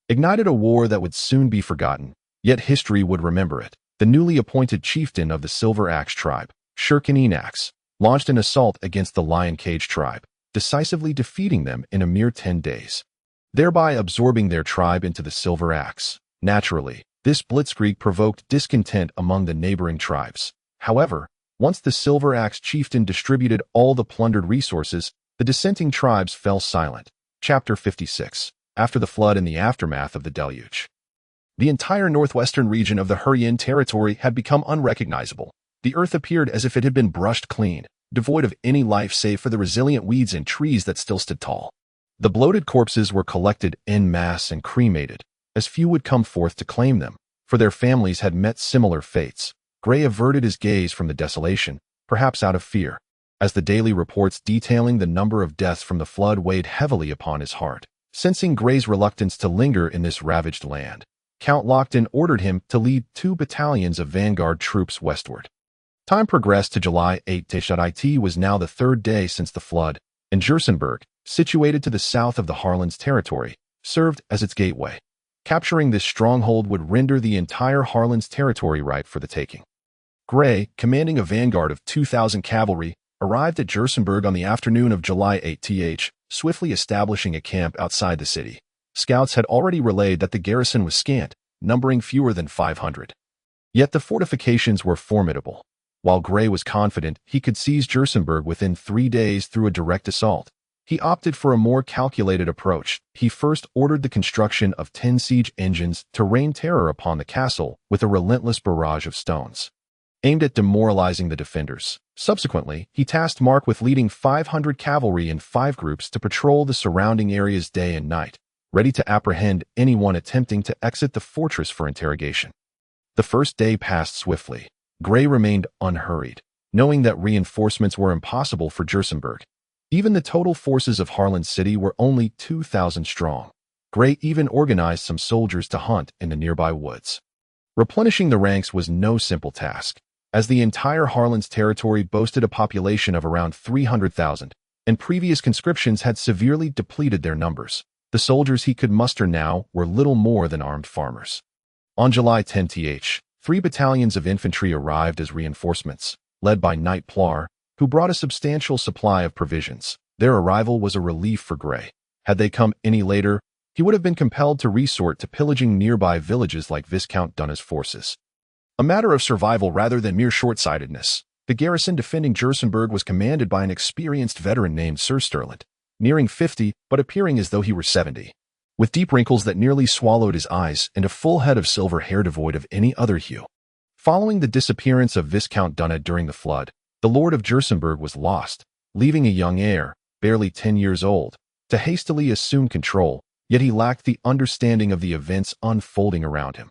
Ignited a war that would soon be forgotten, yet history would remember it. The newly appointed chieftain of the Silver Axe tribe, Shurkaninax launched an assault against the Lion Cage tribe, decisively defeating them in a mere 10 days, thereby absorbing their tribe into the Silver Axe. Naturally, this blitzkrieg provoked discontent among the neighboring tribes. However, once the Silver Axe chieftain distributed all the plundered resources, the dissenting tribes fell silent. Chapter 56. After the flood and the aftermath of the deluge. The entire northwestern region of the Hurrian territory had become unrecognizable. The earth appeared as if it had been brushed clean, devoid of any life save for the resilient weeds and trees that still stood tall. The bloated corpses were collected en masse and cremated, as few would come forth to claim them, for their families had met similar fates. Gray averted his gaze from the desolation, perhaps out of fear, as the daily reports detailing the number of deaths from the flood weighed heavily upon his heart. Sensing Gray's reluctance to linger in this ravaged land, Count Lockton ordered him to lead 2 battalions of vanguard troops westward. Time progressed to July 8. It was now the 3rd day since the flood, and Jersenberg, situated to the south of the Harland's territory, served as its gateway. Capturing this stronghold would render the entire Harland's territory ripe for the taking. Gray, commanding a vanguard of 2,000 cavalry, arrived at Jersenberg on the afternoon of July 8, swiftly establishing a camp outside the city. Scouts had already relayed that the garrison was scant, numbering fewer than 500. Yet the fortifications were formidable. While Gray was confident he could seize Jersenberg within 3 days through a direct assault, he opted for a more calculated approach. He first ordered the construction of 10 siege engines to rain terror upon the castle with a relentless barrage of stones, aimed at demoralizing the defenders. Subsequently, he tasked Mark with leading 500 cavalry in 5 groups to patrol the surrounding areas day and night, ready to apprehend anyone attempting to exit the fortress for interrogation. The first day passed swiftly. Gray remained unhurried, knowing that reinforcements were impossible for Jersenberg. Even the total forces of Harland City were only 2,000 strong. Gray even organized some soldiers to hunt in the nearby woods. Replenishing the ranks was no simple task, as the entire Harland's territory boasted a population of around 300,000, and previous conscriptions had severely depleted their numbers. The soldiers he could muster now were little more than armed farmers. On July 10, 3 battalions of infantry arrived as reinforcements, led by Knight Plar, who brought a substantial supply of provisions. Their arrival was a relief for Gray. Had they come any later, he would have been compelled to resort to pillaging nearby villages like Viscount Dunna's forces. A matter of survival rather than mere short-sightedness, the garrison defending Jersenberg was commanded by an experienced veteran named Sir Stirland, nearing 50 but appearing as though he were 70. With deep wrinkles that nearly swallowed his eyes and a full head of silver hair devoid of any other hue. Following the disappearance of Viscount Dunna during the flood, the Lord of Jersenberg was lost, leaving a young heir, barely 10 years old, to hastily assume control, yet he lacked the understanding of the events unfolding around him.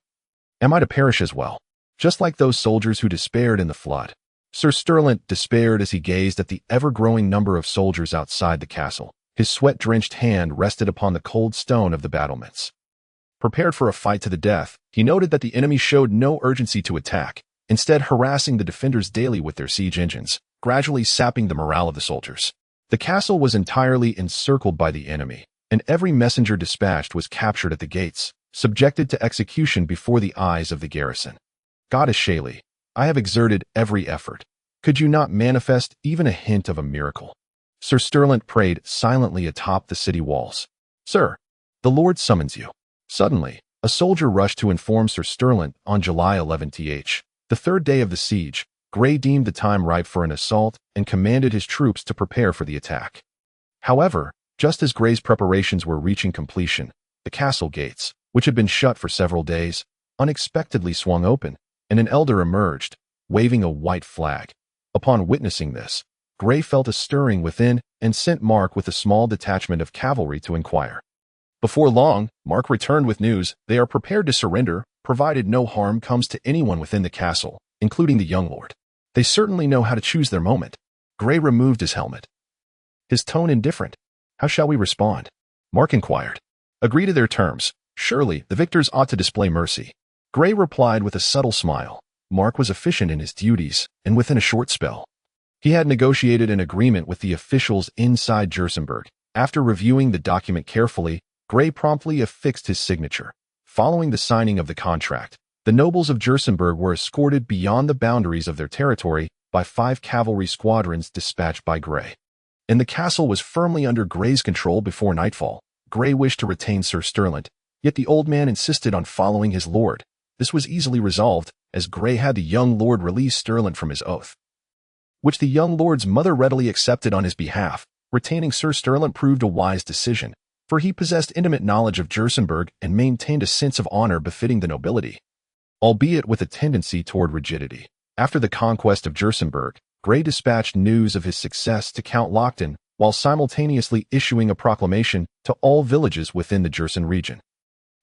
Am I to perish as well? Just like those soldiers who despaired in the flood. Sir Stirland despaired as he gazed at the ever-growing number of soldiers outside the castle. His sweat-drenched hand rested upon the cold stone of the battlements. Prepared for a fight to the death, he noted that the enemy showed no urgency to attack, instead harassing the defenders daily with their siege engines, gradually sapping the morale of the soldiers. The castle was entirely encircled by the enemy, and every messenger dispatched was captured at the gates, subjected to execution before the eyes of the garrison. Goddess Shaylee, I have exerted every effort. Could you not manifest even a hint of a miracle? Sir Stirland prayed silently atop the city walls. Sir, the Lord summons you. Suddenly, a soldier rushed to inform Sir Stirland on July 11, the 3rd day of the siege. Gray deemed the time ripe for an assault and commanded his troops to prepare for the attack. However, just as Gray's preparations were reaching completion, the castle gates, which had been shut for several days, unexpectedly swung open, and an elder emerged, waving a white flag. Upon witnessing this, Gray felt a stirring within and sent Mark with a small detachment of cavalry to inquire. Before long, Mark returned with news they are prepared to surrender, provided no harm comes to anyone within the castle, including the young lord. They certainly know how to choose their moment. Gray removed his helmet, his tone indifferent. How shall we respond? Mark inquired. Agree to their terms. Surely, the victors ought to display mercy. Gray replied with a subtle smile. Mark was efficient in his duties, and within a short spell, he had negotiated an agreement with the officials inside Jersenberg. After reviewing the document carefully, Gray promptly affixed his signature. Following the signing of the contract, the nobles of Jersenberg were escorted beyond the boundaries of their territory by 5 cavalry squadrons dispatched by Grey. And the castle was firmly under Grey's control before nightfall. Grey wished to retain Sir Stirland, yet the old man insisted on following his lord. This was easily resolved, as Grey had the young lord release Stirland from his oath, which the young lord's mother readily accepted on his behalf. Retaining Sir Stirland proved a wise decision, for he possessed intimate knowledge of Jursenberg and maintained a sense of honor befitting the nobility, albeit with a tendency toward rigidity. After the conquest of Jursenberg, Grey dispatched news of his success to Count Lochtan, while simultaneously issuing a proclamation to all villages within the Jursen region,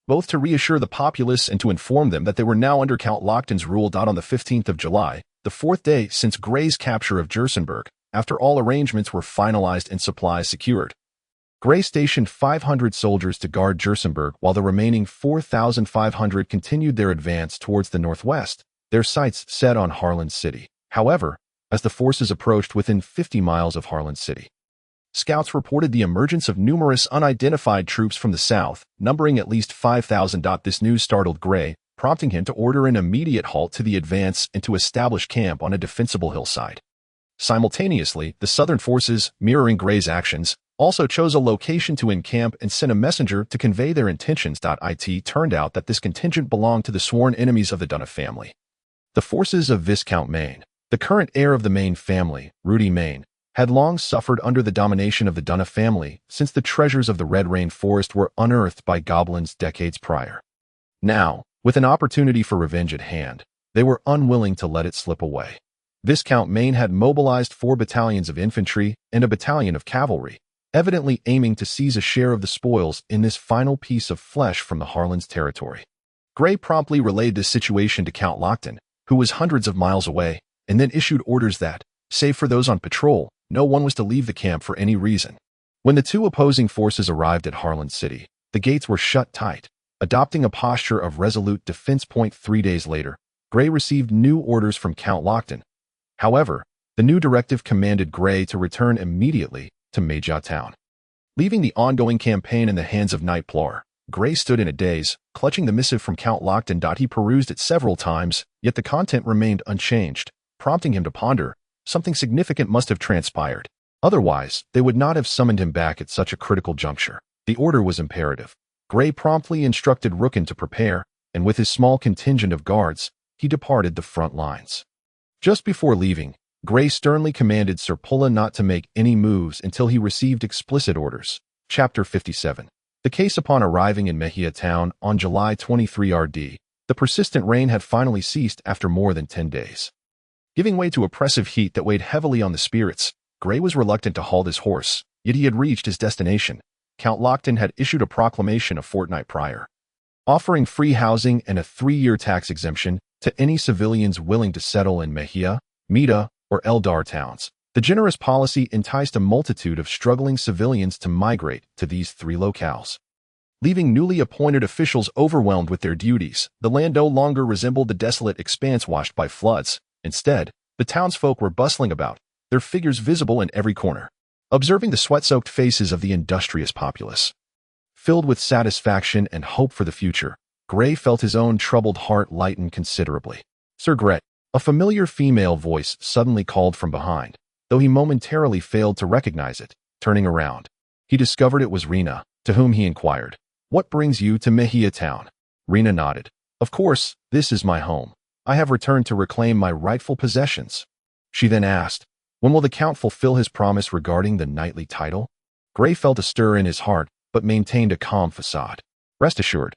both to reassure the populace and to inform them that they were now under Count Lochtan's rule. On the 15th of July, the 4th day since Grey's capture of Jursenberg, after all arrangements were finalized and supplies secured, Grey stationed 500 soldiers to guard Jursenberg while the remaining 4,500 continued their advance towards the northwest, their sights set on Harland city. However, as the forces approached within 50 miles of Harland city, scouts reported the emergence of numerous unidentified troops from the south, numbering at least 5,000. This news startled Grey, prompting him to order an immediate halt to the advance and to establish camp on a defensible hillside. Simultaneously, the southern forces, mirroring Grey's actions, also chose a location to encamp and sent a messenger to convey their intentions. It turned out that this contingent belonged to the sworn enemies of the Dunne family. The forces of Viscount Maine, the current heir of the Maine family, Rudy Maine, had long suffered under the domination of the Dunne family since the treasures of the Red Rain Forest were unearthed by goblins decades prior. Now, with an opportunity for revenge at hand, they were unwilling to let it slip away. Viscount Maine had mobilized 4 battalions of infantry and a battalion of cavalry, evidently aiming to seize a share of the spoils in this final piece of flesh from the Harland's territory. Grey promptly relayed this situation to Count Lochtan, who was hundreds of miles away, and then issued orders that, save for those on patrol, no one was to leave the camp for any reason. When the 2 opposing forces arrived at Harland city, the gates were shut tight, adopting a posture of resolute defense. 3 days later, Grey received new orders from Count Lochtan. However, the new directive commanded Grey to return immediately to Meja town. Leaving the ongoing campaign in the hands of Nightplar, Grey stood in a daze, clutching the missive from Count Lochtan. He perused it several times, yet the content remained unchanged, prompting him to ponder. Something significant must have transpired. Otherwise, they would not have summoned him back at such a critical juncture. The order was imperative. Grey promptly instructed Rooken to prepare, and with his small contingent of guards, he departed the front lines. Just before leaving, Grey sternly commanded Sir Pulla not to make any moves until he received explicit orders. Chapter 57. The case. Upon arriving in Meja town on July 23 RD, the persistent rain had finally ceased after more than 10 days. Giving way to oppressive heat that weighed heavily on the spirits, Grey was reluctant to halt his horse, yet he had reached his destination. Count Lochtan had issued a proclamation a fortnight prior, offering free housing and a 3-year tax exemption to any civilians willing to settle in Meja, Mita, or Eldar towns. The generous policy enticed a multitude of struggling civilians to migrate to these 3 locales. Leaving newly appointed officials overwhelmed with their duties, the land no longer resembled the desolate expanse washed by floods. Instead, the townsfolk were bustling about, their figures visible in every corner. Observing the sweat-soaked faces of the industrious populace, filled with satisfaction and hope for the future, Grey felt his own troubled heart lighten considerably. Sir Gret, a familiar female voice suddenly called from behind, though he momentarily failed to recognize it. Turning around, he discovered it was Rena, to whom he inquired, "What brings you to Meja town?" Rena nodded. "Of course, this is my home. I have returned to reclaim my rightful possessions." She then asked, "When will the Count fulfill his promise regarding the knightly title?" Grey felt a stir in his heart, but maintained a calm facade. "Rest assured,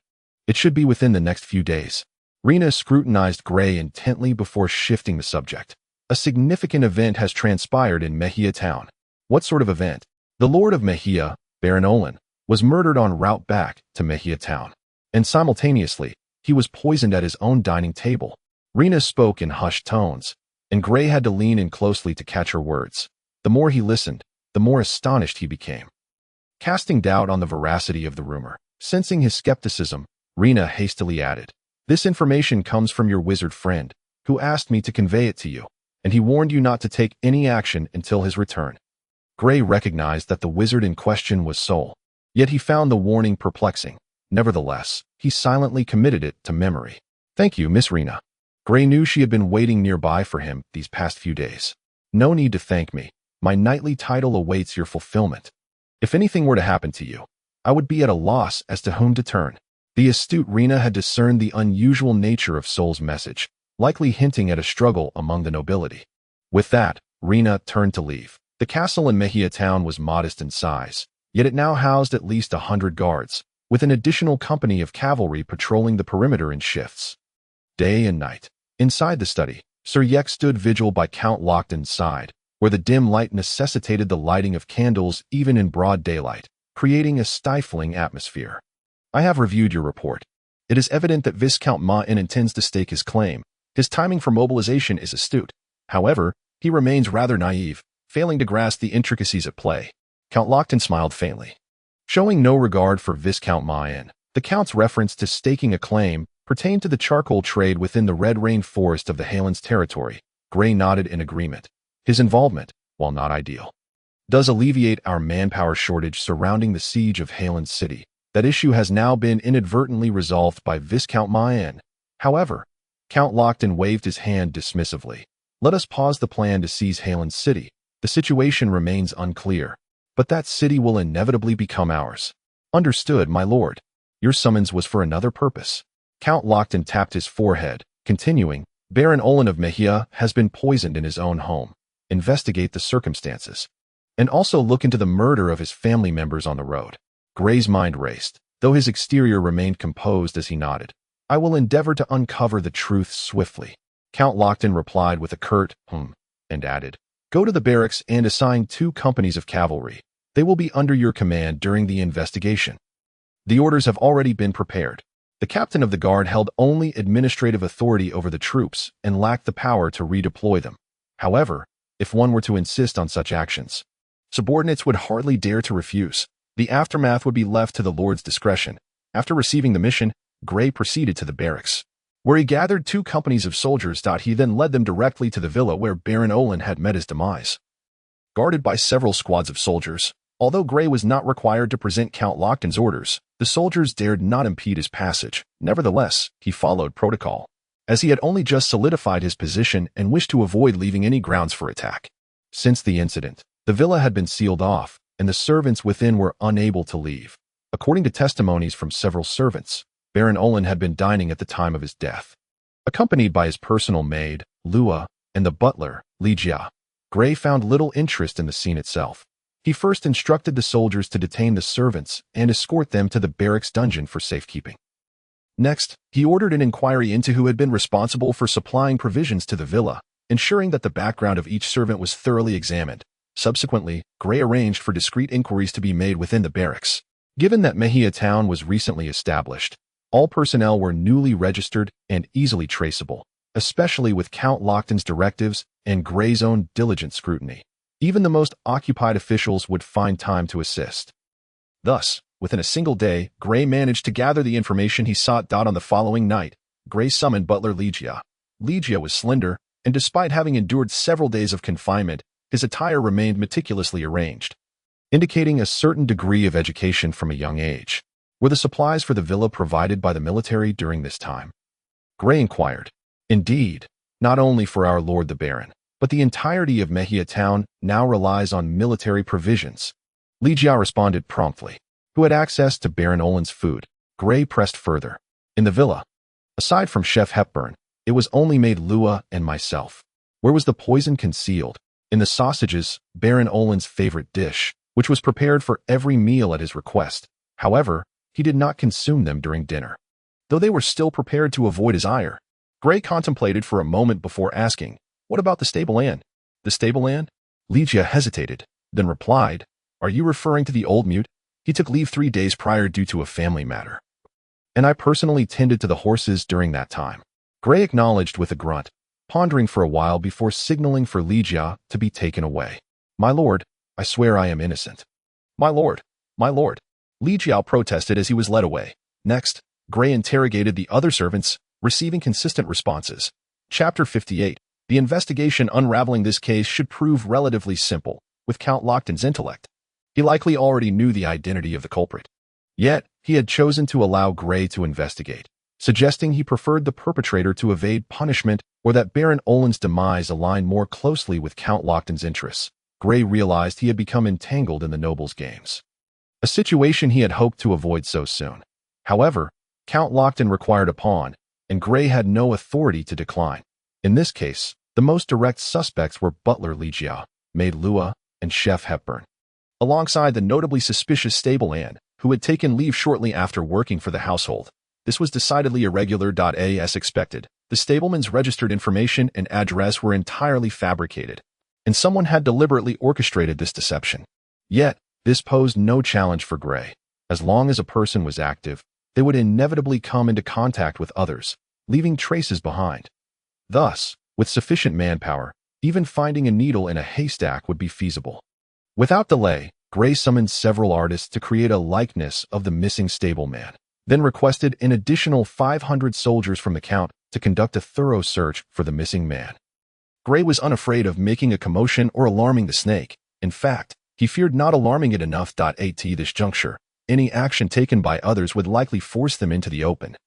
it should be within the next few days." Rena scrutinized Grey intently before shifting the subject. "A significant event has transpired in Meja town." "What sort of event?" "The Lord of Meja, Baron Olin, was murdered en route back to Meja town, and simultaneously, he was poisoned at his own dining table." Rena spoke in hushed tones, and Grey had to lean in closely to catch her words. The more he listened, the more astonished he became. Casting doubt on the veracity of the rumor, sensing his skepticism, Rena hastily added, "This information comes from your wizard friend, who asked me to convey it to you, and he warned you not to take any action until his return." Grey recognized that the wizard in question was Sol, yet he found the warning perplexing. Nevertheless, he silently committed it to memory. "Thank you, Miss Rena." Gray knew she had been waiting nearby for him these past few days. No need to thank me. My knightly title awaits your fulfillment. If anything were to happen to you, I would be at a loss as to whom to turn. The astute Rena had discerned the unusual nature of Sol's message, likely hinting at a struggle among the nobility. With that, Rena turned to leave. The castle in Mejia town was modest in size, yet it now housed at least 100 guards, with an additional company of cavalry patrolling the perimeter in shifts. Day and night. Inside the study, Sir Yek stood vigil by Count Lockton's side, where the dim light necessitated the lighting of candles even in broad daylight, creating a stifling atmosphere. I have reviewed your report. It is evident that Viscount Ma'in intends to stake his claim. His timing for mobilization is astute. However, he remains rather naive, failing to grasp the intricacies at play. Count Lockton smiled faintly. Showing no regard for Viscount Ma'in, the Count's reference to staking a claim pertained to the charcoal trade within the Red Rain Forest of the Harland's territory. Gray nodded in agreement. His involvement, while not ideal, does alleviate our manpower shortage surrounding the siege of Harland City. That issue has now been inadvertently resolved by Viscount Ma'in. However, Count Lockton waved his hand dismissively. Let us pause the plan to seize Harland City. The situation remains unclear, but that city will inevitably become ours. Understood, my lord. Your summons was for another purpose. Count Lockton tapped his forehead, continuing, Baron Olin of Mejia has been poisoned in his own home. Investigate the circumstances. And also look into the murder of his family members on the road. Gray's mind raced, though his exterior remained composed as he nodded. I will endeavor to uncover the truth swiftly. Count Lockton replied with a curt, and added, Go to the barracks and assign 2 companies of cavalry. They will be under your command during the investigation. The orders have already been prepared. The captain of the guard held only administrative authority over the troops and lacked the power to redeploy them. However, if one were to insist on such actions, subordinates would hardly dare to refuse. The aftermath would be left to the Lord's discretion. After receiving the mission, Gray proceeded to the barracks, where he gathered 2 companies of soldiers. He then led them directly to the villa where Baron Olin had met his demise. Guarded by several squads of soldiers, although Gray was not required to present Count Lockton's orders, the soldiers dared not impede his passage. Nevertheless, he followed protocol, as he had only just solidified his position and wished to avoid leaving any grounds for attack. Since the incident, the villa had been sealed off, and the servants within were unable to leave. According to testimonies from several servants, Baron Olin had been dining at the time of his death, accompanied by his personal maid, Lua, and the butler, Ligia. Gray found little interest in the scene itself. He first instructed the soldiers to detain the servants and escort them to the barracks dungeon for safekeeping. Next, he ordered an inquiry into who had been responsible for supplying provisions to the villa, ensuring that the background of each servant was thoroughly examined. Subsequently, Gray arranged for discreet inquiries to be made within the barracks. Given that Mejia town was recently established, all personnel were newly registered and easily traceable, especially with Count Lockton's directives and Gray's own diligent scrutiny. Even the most occupied officials would find time to assist. Thus, within a single day, Gray managed to gather the information he sought. On the following night, Gray summoned butler Ligia. Ligia was slender, and despite having endured several days of confinement, his attire remained meticulously arranged, indicating a certain degree of education from a young age. Were the supplies for the villa provided by the military during this time? Gray inquired. Indeed, not only for our lord the Baron, but the entirety of Mejia town now relies on military provisions. Ligia responded promptly. Who had access to Baron Olin's food? Gray pressed further. In the villa, aside from Chef Hepburn, it was only maid Lua and myself. Where was the poison concealed? In the sausages, Baron Olin's favorite dish, which was prepared for every meal at his request. However, he did not consume them during dinner, though they were still prepared to avoid his ire. Gray contemplated for a moment before asking, What about the stable inn? The stable inn? Ligia hesitated, then replied, Are you referring to the old mute? He took leave 3 days prior due to a family matter, and I personally tended to the horses during that time. Gray acknowledged with a grunt, pondering for a while before signaling for Ligia to be taken away. My lord, I swear I am innocent. My lord, Ligia protested as he was led away. Next, Gray interrogated the other servants, receiving consistent responses. Chapter 58. The investigation unraveling this case should prove relatively simple, with Count Lockton's intellect. He likely already knew the identity of the culprit. Yet, he had chosen to allow Gray to investigate, suggesting he preferred the perpetrator to evade punishment or that Baron Olen's demise aligned more closely with Count Lochton's interests. Gray realized he had become entangled in the nobles' games, a situation he had hoped to avoid so soon. However, Count Lochton required a pawn, and Gray had no authority to decline. In this case, the most direct suspects were Butler Ligia, Maid Lua, and Chef Hepburn, alongside the notably suspicious stable Anne, who had taken leave shortly after working for the household. This was decidedly irregular. As expected, the stableman's registered information and address were entirely fabricated, and someone had deliberately orchestrated this deception. Yet, this posed no challenge for Gray. As long as a person was active, they would inevitably come into contact with others, leaving traces behind. Thus, with sufficient manpower, even finding a needle in a haystack would be feasible. Without delay, Gray summoned several artists to create a likeness of the missing stableman, then requested an additional 500 soldiers from the Count to conduct a thorough search for the missing man. Gray was unafraid of making a commotion or alarming the snake. In fact, he feared not alarming it enough. At this juncture, any action taken by others would likely force them into the open,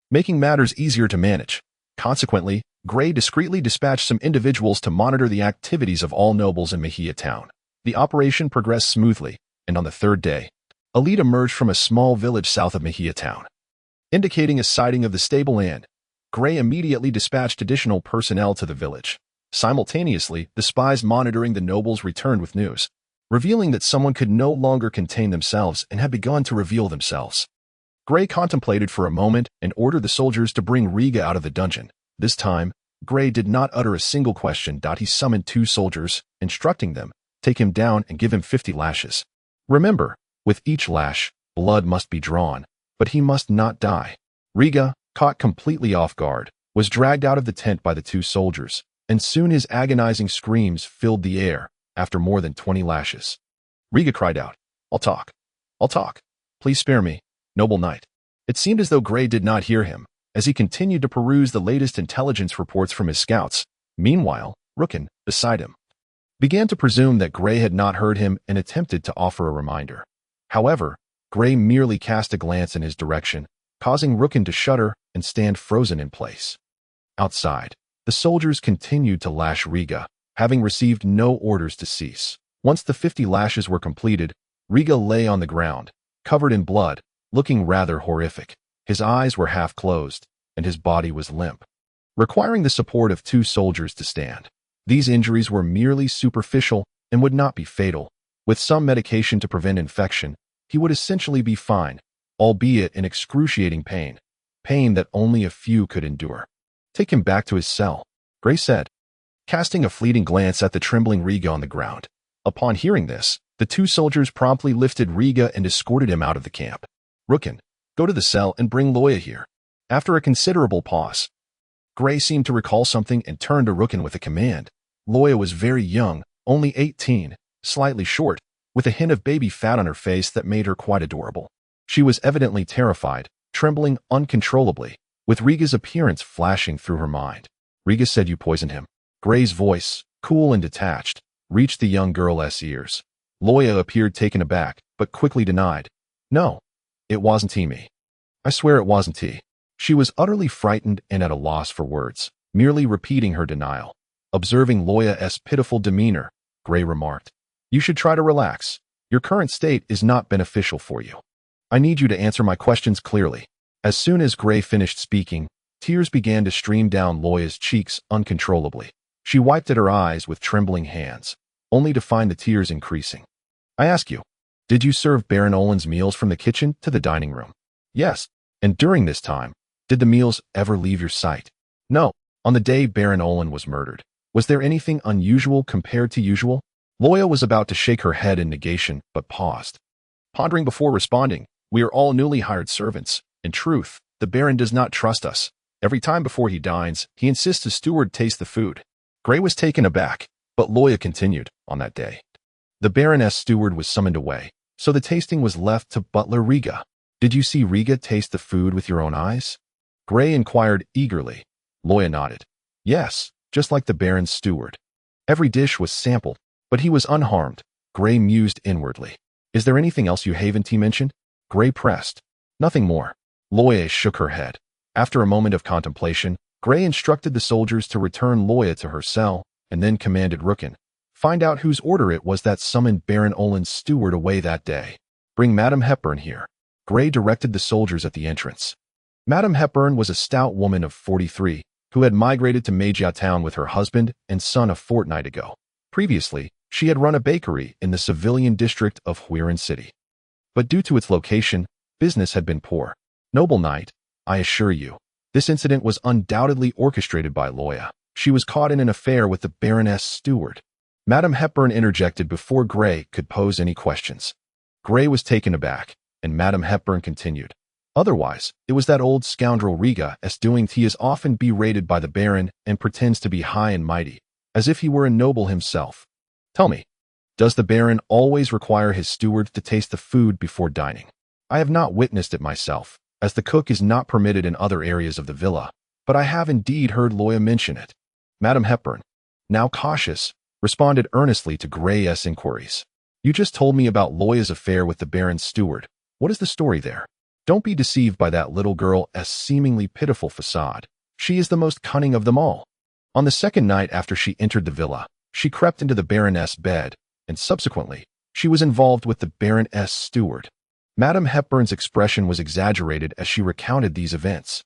making matters easier to manage. Consequently, Gray discreetly dispatched some individuals to monitor the activities of all nobles in Mejia town. The operation progressed smoothly, and on the third day, a lead emerged from a small village south of Mejia town, indicating a sighting of the stable Anne. Gray immediately dispatched additional personnel to the village. Simultaneously, the spies monitoring the nobles returned with news, revealing that someone could no longer contain themselves and had begun to reveal themselves. Gray contemplated for a moment and ordered the soldiers to bring Riga out of the dungeon. This time, Gray did not utter a single question. He summoned 2 soldiers, instructing them, take him down and give him 50 lashes. Remember, with each lash, blood must be drawn, but he must not die. Riga, caught completely off guard, was dragged out of the tent by the 2 soldiers, and soon his agonizing screams filled the air. After more than 20 lashes, Riga cried out, I'll talk. Please spare me, noble knight." It seemed as though Gray did not hear him, as he continued to peruse the latest intelligence reports from his scouts. Meanwhile, Rookin, beside him, began to presume that Gray had not heard him and attempted to offer a reminder. However, Gray merely cast a glance in his direction, causing Rookin to shudder and stand frozen in place. Outside, the soldiers continued to lash Riga, having received no orders to cease. Once the 50 lashes were completed, Riga lay on the ground, covered in blood, looking rather horrific. His eyes were half closed, and his body was limp, requiring the support of 2 soldiers to stand. These injuries were merely superficial and would not be fatal. With some medication to prevent infection, he would essentially be fine, albeit in excruciating pain that only a few could endure. "Take him back to his cell," Gray said, casting a fleeting glance at the trembling Riga on the ground. Upon hearing this, the 2 soldiers promptly lifted Riga and escorted him out of the camp. "Rookin, go to the cell and bring Loya here." After a considerable pause, Gray seemed to recall something and turned to Rookin with a command. Loya was very young, only 18, slightly short, with a hint of baby fat on her face that made her quite adorable. She was evidently terrified, trembling uncontrollably, with Riga's appearance flashing through her mind. "Riga said you poisoned him." Gray's voice, cool and detached, reached the young girl's ears. Loya appeared taken aback, but quickly denied. "No, it wasn't me. I swear it wasn't he." She was utterly frightened and at a loss for words, merely repeating her denial. Observing Loya's pitiful demeanor, Gray remarked, "You should try to relax. Your current state is not beneficial for you. I need you to answer my questions clearly." As soon as Gray finished speaking, tears began to stream down Loya's cheeks uncontrollably. She wiped at her eyes with trembling hands, only to find the tears increasing. "I ask you, did you serve Baron Olen's meals from the kitchen to the dining room?" "Yes." "And during this time, did the meals ever leave your sight?" "No." "On the day Baron Olen was murdered, was there anything unusual compared to usual?" Loya was about to shake her head in negation, but paused, pondering before responding. "We are all newly hired servants. In truth, the Baron does not trust us. Every time before he dines, he insists his steward taste the food." Gray was taken aback, but Loya continued. "On that day, the Baroness' steward was summoned away, so the tasting was left to butler Riga. Did you see Riga taste the food with your own eyes?" Gray inquired eagerly. Loya nodded. "Yes, just like the Baron's steward. Every dish was sampled, but he was unharmed." Gray mused inwardly. "Is there anything else you haven't mentioned?" Gray pressed. "Nothing more." Loya shook her head. After a moment of contemplation, Gray instructed the soldiers to return Loya to her cell, and then commanded Rookin, "Find out whose order it was that summoned Baron Olin's steward away that day. Bring Madame Hepburn here." Gray directed the soldiers at the entrance. Madame Hepburn was a stout woman of 43, who had migrated to Magia Town with her husband and son a fortnight ago. Previously, she had run a bakery in the civilian district of Huiran City. But due to its location, business had been poor. "Noble knight, I assure you, this incident was undoubtedly orchestrated by Loya. She was caught in an affair with the Baroness' steward." Madame Hepburn interjected before Gray could pose any questions. Gray was taken aback, and Madame Hepburn continued. "Otherwise, it was that old scoundrel Riga's doing. He is often berated by the Baron and pretends to be high and mighty, as if he were a noble himself. Tell me, does the Baron always require his steward to taste the food before dining? I have not witnessed it myself, as the cook is not permitted in other areas of the villa, but I have indeed heard Loya mention it." Madame Hepburn, now cautious, responded earnestly to Gray's inquiries. "You just told me about Loya's affair with the Baron's steward. What is the story there? Don't be deceived by that little girl's seemingly pitiful facade. She is the most cunning of them all. On the second night after she entered the villa, she crept into the Baroness' bed, and subsequently, she was involved with the Baroness' steward." Madame Hepburn's expression was exaggerated as she recounted these events.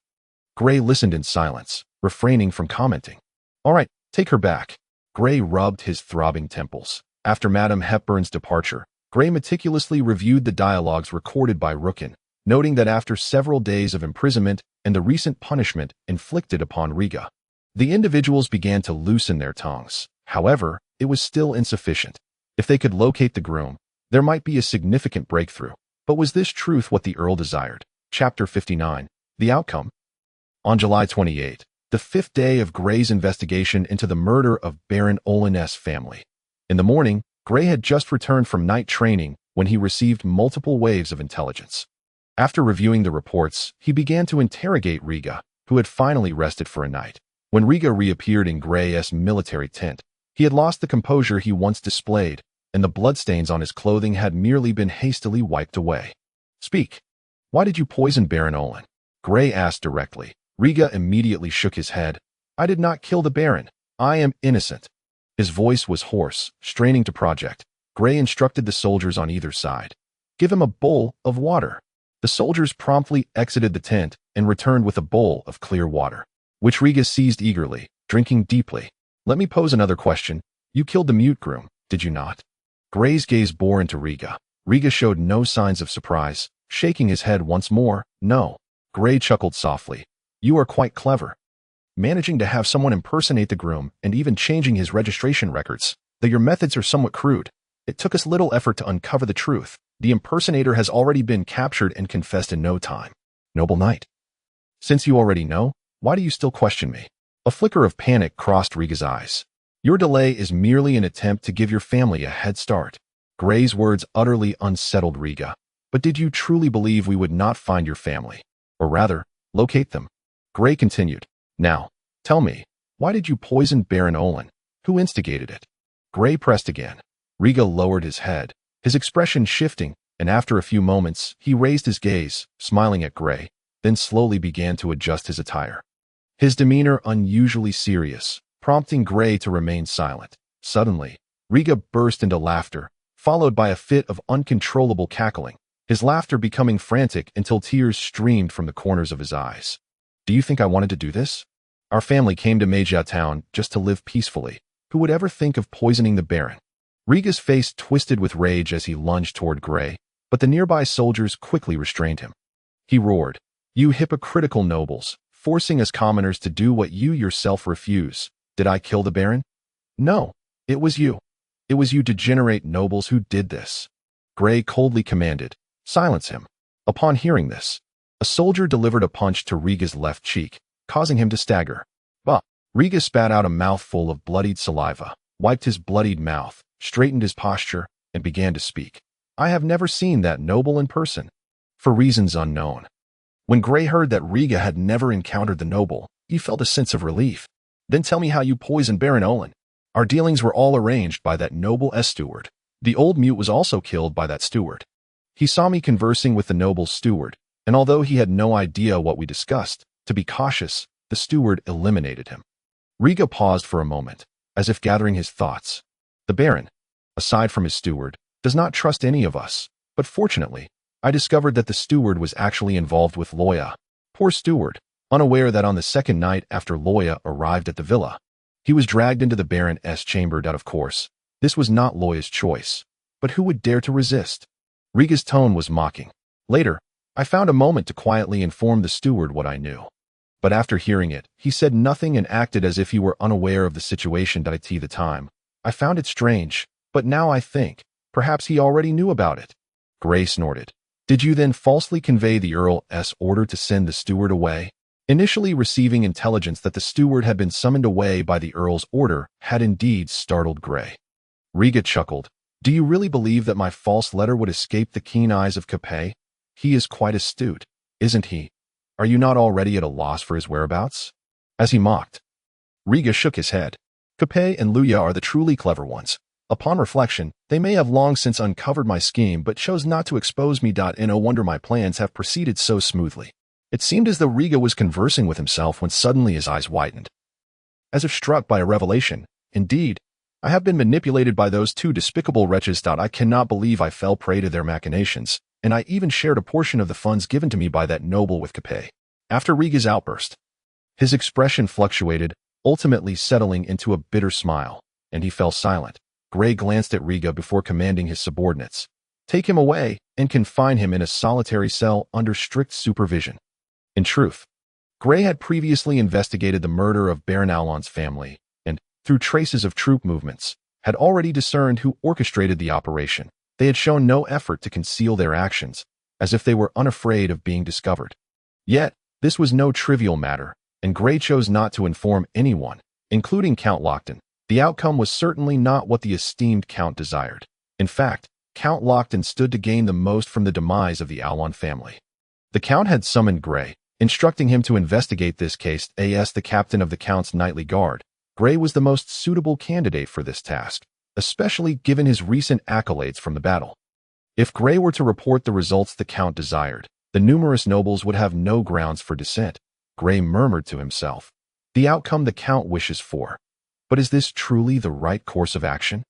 Gray listened in silence, refraining from commenting. "All right, take her back." Gray rubbed his throbbing temples. After Madame Hepburn's departure, Gray meticulously reviewed the dialogues recorded by Rookin, noting that after several days of imprisonment and the recent punishment inflicted upon Riga, the individuals began to loosen their tongues. However, it was still insufficient. If they could locate the groom, there might be a significant breakthrough. But was this truth what the Earl desired? Chapter 59. The Outcome. On July 28, the 5th day of Gray's investigation into the murder of Baron Olin's family. In the morning, Gray had just returned from night training when he received multiple waves of intelligence. After reviewing the reports, he began to interrogate Riga, who had finally rested for a night. When Riga reappeared in Gray's military tent, he had lost the composure he once displayed, and the bloodstains on his clothing had merely been hastily wiped away. "Speak. Why did you poison Baron Olin?" Gray asked directly. Riga immediately shook his head. "I did not kill the Baron. I am innocent." His voice was hoarse, straining to project. Gray instructed the soldiers on either side. "Give him a bowl of water." The soldiers promptly exited the tent and returned with a bowl of clear water, which Riga seized eagerly, drinking deeply. "Let me pose another question. You killed the mute groom, did you not?" Gray's gaze bore into Riga. Riga showed no signs of surprise, shaking his head once more. "No." Gray chuckled softly. "You are quite clever. Managing to have someone impersonate the groom and even changing his registration records, though your methods are somewhat crude. It took us little effort to uncover the truth. The impersonator has already been captured and confessed in no time." "Noble knight, since you already know, why do you still question me?" A flicker of panic crossed Riga's eyes. "Your delay is merely an attempt to give your family a head start." Gray's words utterly unsettled Riga. "But did you truly believe we would not find your family? Or rather, locate them?" Gray continued. "Now, tell me, why did you poison Baron Olin? Who instigated it?" Gray pressed again. Riga lowered his head, his expression shifting, and after a few moments, he raised his gaze, smiling at Gray, then slowly began to adjust his attire. His demeanor unusually serious, prompting Gray to remain silent. Suddenly, Riga burst into laughter, followed by a fit of uncontrollable cackling, his laughter becoming frantic until tears streamed from the corners of his eyes. "Do you think I wanted to do this? Our family came to Magia Town just to live peacefully. Who would ever think of poisoning the Baron?" Riga's face twisted with rage as he lunged toward Gray, but the nearby soldiers quickly restrained him. He roared, "You hypocritical nobles, forcing us commoners to do what you yourself refuse. Did I kill the Baron? No, it was you. It was you degenerate nobles who did this." Gray coldly commanded, "Silence him." Upon hearing this, a soldier delivered a punch to Riga's left cheek, causing him to stagger. But Riga spat out a mouthful of bloodied saliva, wiped his bloodied mouth, straightened his posture, and began to speak. "I have never seen that noble in person, for reasons unknown." When Gray heard that Riga had never encountered the noble, he felt a sense of relief. "Then tell me how you poisoned Baron Olin." "Our dealings were all arranged by that noble steward. The old mute was also killed by that steward. He saw me conversing with the noble steward, and although he had no idea what we discussed, To be cautious, the steward eliminated him. Riga paused for a moment, as if gathering his thoughts. The Baron, aside from his steward, does not trust any of us, but fortunately, I discovered that the steward was actually involved with Loya. Poor steward, unaware that on the second night after Loya arrived at the villa, he was dragged into the Baron's chamber. Of course, this was not Loya's choice, but who would dare to resist? Riga's tone was mocking. Later, I found a moment to quietly inform the steward what I knew. But after hearing it, he said nothing and acted as if he were unaware of the situation. At the time, I found it strange, but now I think, perhaps he already knew about it. Gray snorted. Did you then falsely convey the Earl's order to send the steward away? Initially receiving intelligence that the steward had been summoned away by the Earl's order had indeed startled Gray. Riga chuckled. Do you really believe that my false letter would escape the keen eyes of Capet? He is quite astute, isn't he? Are you not already at a loss for his whereabouts? As he mocked. Riga shook his head. Capet and Luya are the truly clever ones. Upon reflection, they may have long since uncovered my scheme but chose not to expose me. No wonder my plans have proceeded so smoothly. It seemed as though Riga was conversing with himself when suddenly his eyes widened. As if struck by a revelation, indeed, I have been manipulated by those two despicable wretches. I cannot believe I fell prey to their machinations, and I even shared a portion of the funds given to me by that noble with Capet. After Riga's outburst, his expression fluctuated, ultimately settling into a bitter smile, and he fell silent. Gray glanced at Riga before commanding his subordinates. Take him away and confine him in a solitary cell under strict supervision. In truth, Gray had previously investigated the murder of Baron Alon's family, and, through traces of troop movements, had already discerned who orchestrated the operation. They had shown no effort to conceal their actions, as if they were unafraid of being discovered. Yet, this was no trivial matter, and Gray chose not to inform anyone, including Count Lockton. The outcome was certainly not what the esteemed Count desired. In fact, Count Lockton stood to gain the most from the demise of the Alon family. The Count had summoned Gray, instructing him to investigate this case. As the captain of the Count's nightly guard, Gray was the most suitable candidate for this task, especially given his recent accolades from the battle. If Gray were to report the results the Count desired, the numerous nobles would have no grounds for dissent. Gray murmured to himself, the outcome the Count wishes for. But is this truly the right course of action?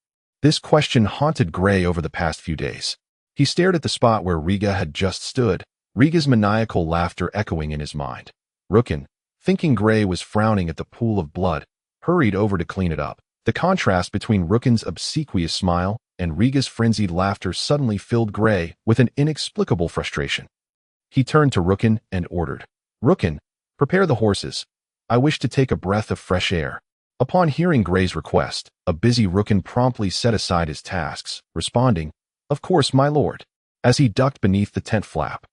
This question haunted Gray over the past few days. He stared at the spot where Riga had just stood, Riga's maniacal laughter echoing in his mind. Rookin, thinking Gray was frowning at the pool of blood, hurried over to clean it up. The contrast between Rookin's obsequious smile and Riga's frenzied laughter suddenly filled Gray with an inexplicable frustration. He turned to Rookin and ordered, Rookin, prepare the horses. I wish to take a breath of fresh air. Upon hearing Gray's request, a busy Rookin promptly set aside his tasks, responding, Of course, my lord, as he ducked beneath the tent flap.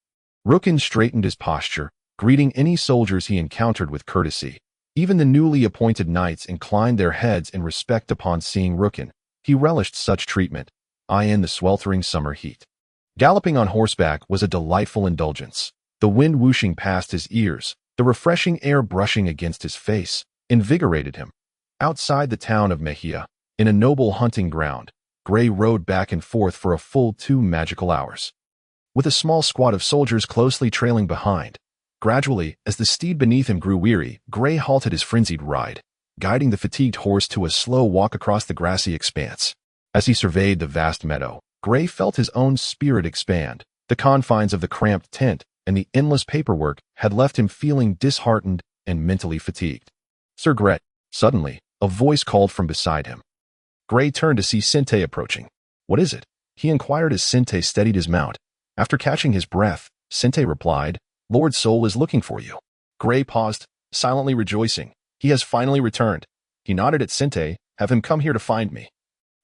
Rookin straightened his posture, greeting any soldiers he encountered with courtesy. Even the newly appointed knights inclined their heads in respect upon seeing Rookin. He relished such treatment, in the sweltering summer heat. Galloping on horseback was a delightful indulgence. The wind whooshing past his ears, the refreshing air brushing against his face, invigorated him. Outside the town of Mejia, in a noble hunting ground, Gray rode back and forth for a full 2 magical hours, with a small squad of soldiers closely trailing behind. Gradually, as the steed beneath him grew weary, Gray halted his frenzied ride, guiding the fatigued horse to a slow walk across the grassy expanse. As he surveyed the vast meadow, Gray felt his own spirit expand. The confines of the cramped tent and the endless paperwork had left him feeling disheartened and mentally fatigued. Sir Gret, suddenly, a voice called from beside him. Gray turned to see Sente approaching. What is it? He inquired as Sente steadied his mount. After catching his breath, Sente replied, Lord Sol is looking for you. Gray paused, silently rejoicing. He has finally returned. He nodded at Sente, have him come here to find me.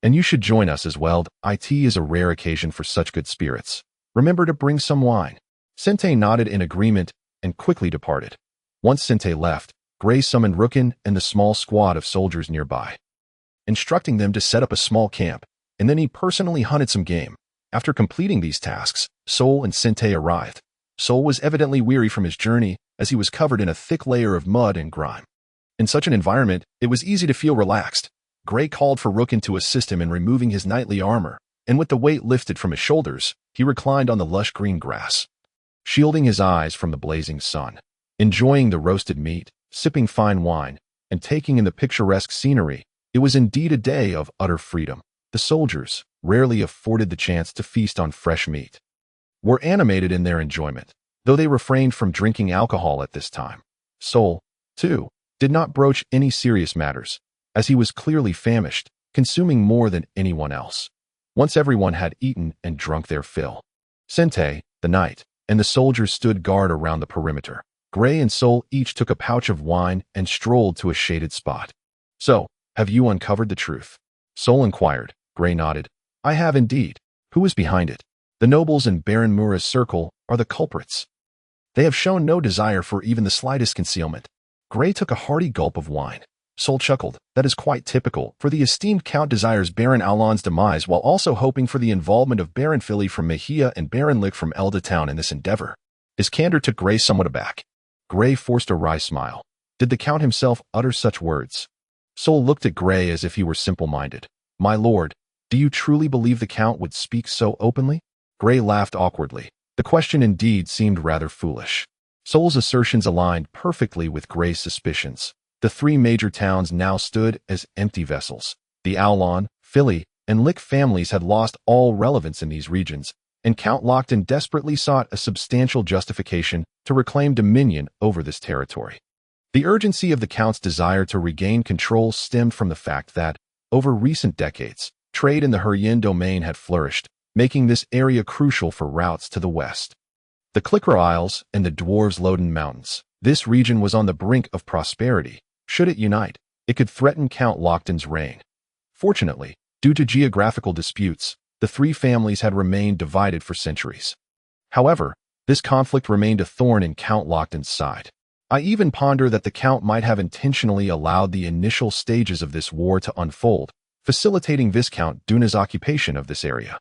And you should join us as well. It is a rare occasion for such good spirits. Remember to bring some wine. Sente nodded in agreement and quickly departed. Once Sente left, Gray summoned Rookin and the small squad of soldiers nearby, instructing them to set up a small camp, and then he personally hunted some game. After completing these tasks, Sol and Sente arrived. Sol was evidently weary from his journey, as he was covered in a thick layer of mud and grime. In such an environment, it was easy to feel relaxed. Gray called for Rookin to assist him in removing his knightly armor, and with the weight lifted from his shoulders, he reclined on the lush green grass, shielding his eyes from the blazing sun. enjoying the roasted meat, sipping fine wine, and taking in the picturesque scenery. It was indeed a day of utter freedom. The soldiers, rarely afforded the chance to feast on fresh meat, were animated in their enjoyment, though they refrained from drinking alcohol at this time. Sol, too, did not broach any serious matters, as he was clearly famished, consuming more than anyone else. Once everyone had eaten and drunk their fill, Sente, the knight, and the soldiers stood guard around the perimeter. Gray and Sol each took a pouch of wine and strolled to a shaded spot. "So, have you uncovered the truth?" Sol inquired. Gray nodded. "I have indeed." "Who is behind it?" "The nobles in Baron Mura's circle are the culprits. They have shown no desire for even the slightest concealment." Gray took a hearty gulp of wine. Sol chuckled. "That is quite typical, for the esteemed Count desires Baron Alon's demise while also hoping for the involvement of Baron Philly from Mejia and Baron Lick from Elda Town in this endeavor." His candor took Gray somewhat aback. Gray forced a wry smile. Did the Count himself utter such words? Sol looked at Gray as if he were simple-minded. "My lord, do you truly believe the Count would speak so openly?" Gray laughed awkwardly. The question indeed seemed rather foolish. Sol's assertions aligned perfectly with Gray's suspicions. The three major towns now stood as empty vessels. The Alon, Philly, and Lick families had lost all relevance in these regions, and Count Lockton desperately sought a substantial justification to reclaim dominion over this territory. The urgency of the Count's desire to regain control stemmed from the fact that, over recent decades, trade in the Huryen domain had flourished, making this area crucial for routes to the west. The Clicker Isles and the Dwarves' Loden Mountains. This region was on the brink of prosperity. Should it unite, it could threaten Count Lockton's reign. Fortunately, due to geographical disputes, the three families had remained divided for centuries. However, this conflict remained a thorn in Count Lockton's side. I even ponder that the Count might have intentionally allowed the initial stages of this war to unfold, facilitating Viscount Duna's occupation of this area,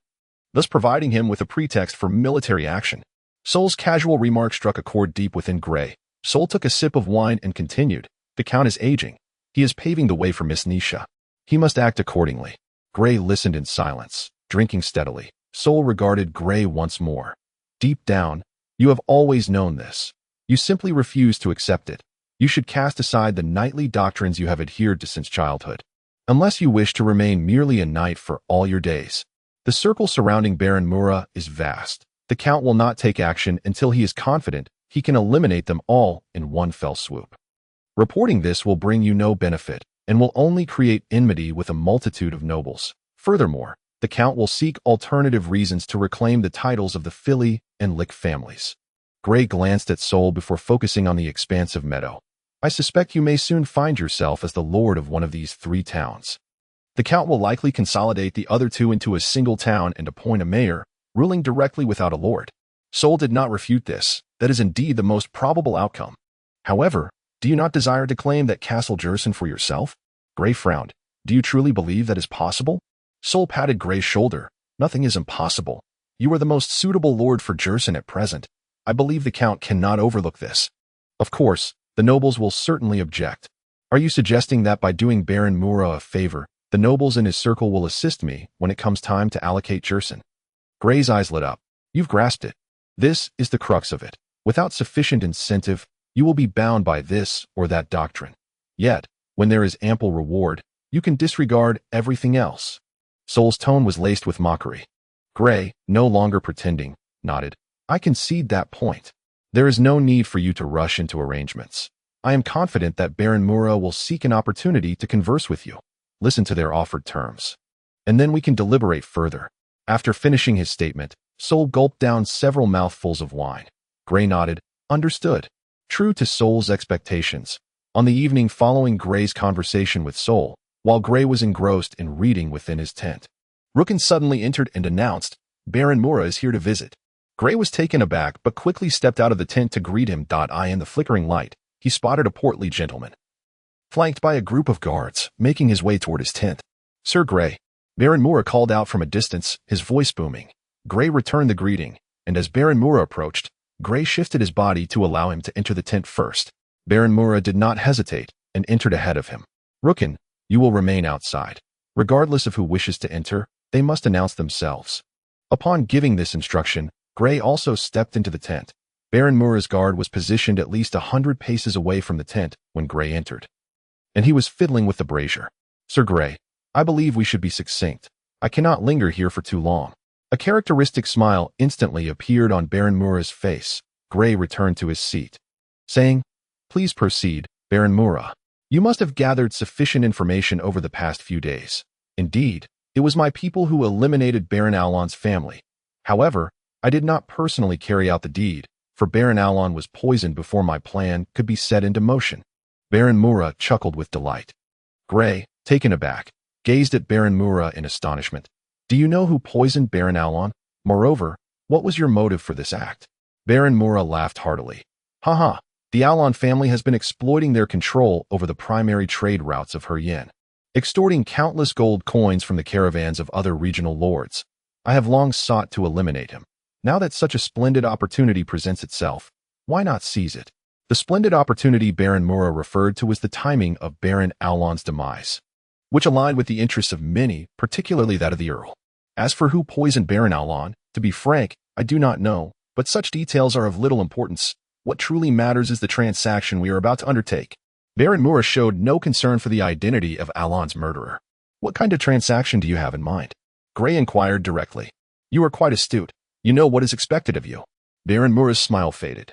thus providing him with a pretext for military action. Sol's casual remark struck a chord deep within Gray. Sol took a sip of wine and continued. "The Count is aging. He is paving the way for Miss Nisha. He must act accordingly." Gray listened in silence, drinking steadily. Sol regarded Gray once more. "Deep down, you have always known this. You simply refuse to accept it. You should cast aside the knightly doctrines you have adhered to since childhood, unless you wish to remain merely a knight for all your days. The circle surrounding Baron Mura is vast. The Count will not take action until he is confident he can eliminate them all in one fell swoop. Reporting this will bring you no benefit, and will only create enmity with a multitude of nobles. Furthermore, the Count will seek alternative reasons to reclaim the titles of the Philly and Lick families." Gray glanced at Sol before focusing on the expansive meadow. "I suspect you may soon find yourself as the lord of one of these three towns. The Count will likely consolidate the other two into a single town and appoint a mayor, ruling directly without a lord." Sol did not refute this. "That is indeed the most probable outcome. However, do you not desire to claim that Castle Jerson for yourself?" Gray frowned. "Do you truly believe that is possible?" Sol patted Gray's shoulder. "Nothing is impossible. You are the most suitable lord for Jerson at present. I believe the Count cannot overlook this. Of course, the nobles will certainly object. Are you suggesting that by doing Baron Mura a favor, the nobles in his circle will assist me when it comes time to allocate Jerson?" Gray's eyes lit up. "You've grasped it. This is the crux of it. Without sufficient incentive, you will be bound by this or that doctrine. Yet, when there is ample reward, you can disregard everything else." Sol's tone was laced with mockery. Gray, no longer pretending, nodded. "I concede that point. There is no need for you to rush into arrangements. I am confident that Baron Mura will seek an opportunity to converse with you. Listen to their offered terms, and then we can deliberate further." After finishing his statement, Sol gulped down several mouthfuls of wine. Gray nodded. "Understood." True to Sol's expectations, on the evening following Gray's conversation with Sol, while Gray was engrossed in reading within his tent, Rookin suddenly entered and announced, "Baron Mura is here to visit." Gray was taken aback but quickly stepped out of the tent to greet him. In the flickering light, he spotted a portly gentleman, flanked by a group of guards, making his way toward his tent. "Sir Gray," Baron Mura called out from a distance, his voice booming. Gray returned the greeting, and as Baron Mura approached, Gray shifted his body to allow him to enter the tent first. Baron Mura did not hesitate and entered ahead of him. "Rookin, you will remain outside. Regardless of who wishes to enter, they must announce themselves." Upon giving this instruction, Gray also stepped into the tent. Baron Mura's guard was positioned at least 100 paces away from the tent when Gray entered, and he was fiddling with the brazier. Sir Gray, I believe we should be succinct. I cannot linger here for too long. A characteristic smile instantly appeared on Baron Mura's face. Gray returned to his seat, saying, Please proceed, Baron Mura. You must have gathered sufficient information over the past few days. Indeed, it was my people who eliminated Baron Alon's family. However, I did not personally carry out the deed, for Baron Alon was poisoned before my plan could be set into motion. Baron Mura chuckled with delight. Gray, taken aback, gazed at Baron Mura in astonishment. Do you know who poisoned Baron Alon? Moreover, what was your motive for this act? Baron Mura laughed heartily. Haha, the Alon family has been exploiting their control over the primary trade routes of Harland, extorting countless gold coins from the caravans of other regional lords. I have long sought to eliminate him. Now that such a splendid opportunity presents itself, why not seize it? The splendid opportunity Baron Mura referred to was the timing of Baron Alon's demise, which aligned with the interests of many, particularly that of the Earl. As for who poisoned Baron Alon, to be frank, I do not know, but such details are of little importance. What truly matters is the transaction we are about to undertake. Baron Mura showed no concern for the identity of Alon's murderer. What kind of transaction do you have in mind? Gray inquired directly. You are quite astute. You know what is expected of you. Baron Mura's smile faded,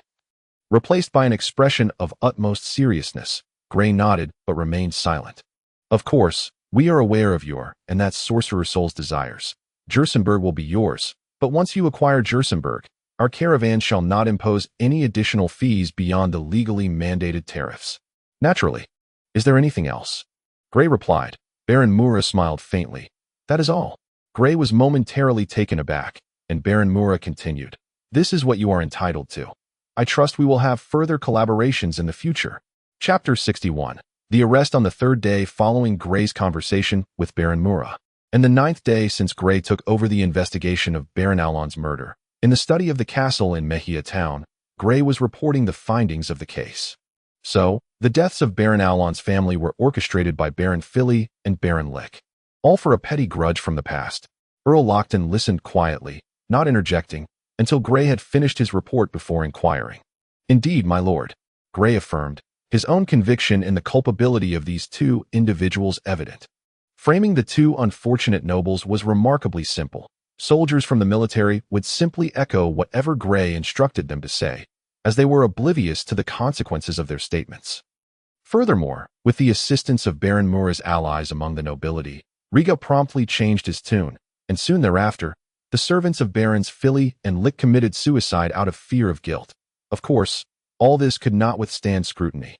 replaced by an expression of utmost seriousness. Gray nodded, but remained silent. Of course, we are aware of your and that sorcerer soul's desires. Jersenberg will be yours, but once you acquire Jersenberg, our caravan shall not impose any additional fees beyond the legally mandated tariffs. Naturally. Is there anything else? Gray replied. Baron Mura smiled faintly. That is all. Gray was momentarily taken aback, and Baron Mura continued. This is what you are entitled to. I trust we will have further collaborations in the future. Chapter 61. The arrest on the third day following Gray's conversation with Baron Mura, and the 9th day since Gray took over the investigation of Baron Alon's murder. In the study of the castle in Mejia town, Gray was reporting the findings of the case. So, the deaths of Baron Alon's family were orchestrated by Baron Philly and Baron Lick, all for a petty grudge from the past. Earl Lockton listened quietly, not interjecting, until Gray had finished his report before inquiring. Indeed, my lord, Gray affirmed, his own conviction in the culpability of these two individuals evident. Framing the two unfortunate nobles was remarkably simple. Soldiers from the military would simply echo whatever Gray instructed them to say, as they were oblivious to the consequences of their statements. Furthermore, with the assistance of Baron Mura's allies among the nobility, Riga promptly changed his tune, and soon thereafter, the servants of Barons Philly and Lick committed suicide out of fear of guilt. Of course, all this could not withstand scrutiny.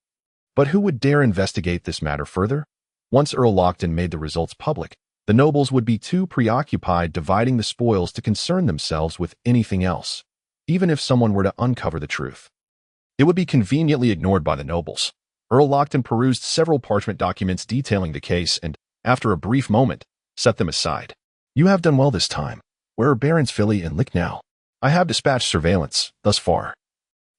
But who would dare investigate this matter further? Once Earl Lockton made the results public, the nobles would be too preoccupied dividing the spoils to concern themselves with anything else, even if someone were to uncover the truth. It would be conveniently ignored by the nobles. Earl Lockton perused several parchment documents detailing the case and, after a brief moment, set them aside. You have done well this time. Where are Barons Philly and Lick now? I have dispatched surveillance, thus far.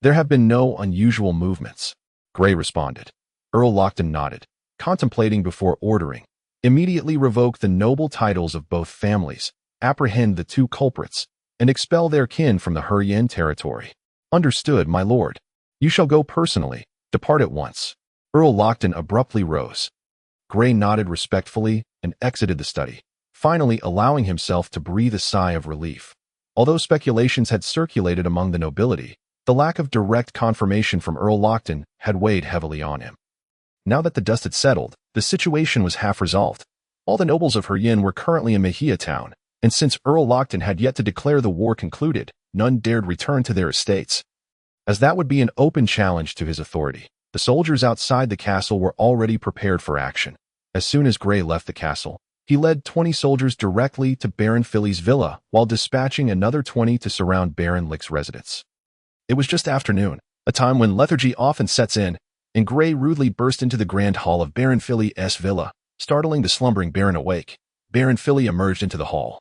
There have been no unusual movements. Gray responded. Earl Lockton nodded, contemplating before ordering. Immediately revoke the noble titles of both families, apprehend the two culprits, and expel their kin from the Harland territory. Understood, my lord. You shall go personally. Depart at once. Earl Lockton abruptly rose. Gray nodded respectfully and exited the study, finally allowing himself to breathe a sigh of relief. Although speculations had circulated among the nobility, the lack of direct confirmation from Earl Lockton had weighed heavily on him. Now that the dust had settled, the situation was half resolved. All the nobles of Harland were currently in Mejia town, and since Earl Lockton had yet to declare the war concluded, none dared return to their estates, as that would be an open challenge to his authority. The soldiers outside the castle were already prepared for action. As soon as Gray left the castle, he led 20 soldiers directly to Baron Philly's villa, while dispatching another 20 to surround Baron Lick's residence. It was just afternoon, a time when lethargy often sets in, and Gray rudely burst into the grand hall of Baron Philly's villa, startling the slumbering Baron awake. Baron Philly emerged into the hall,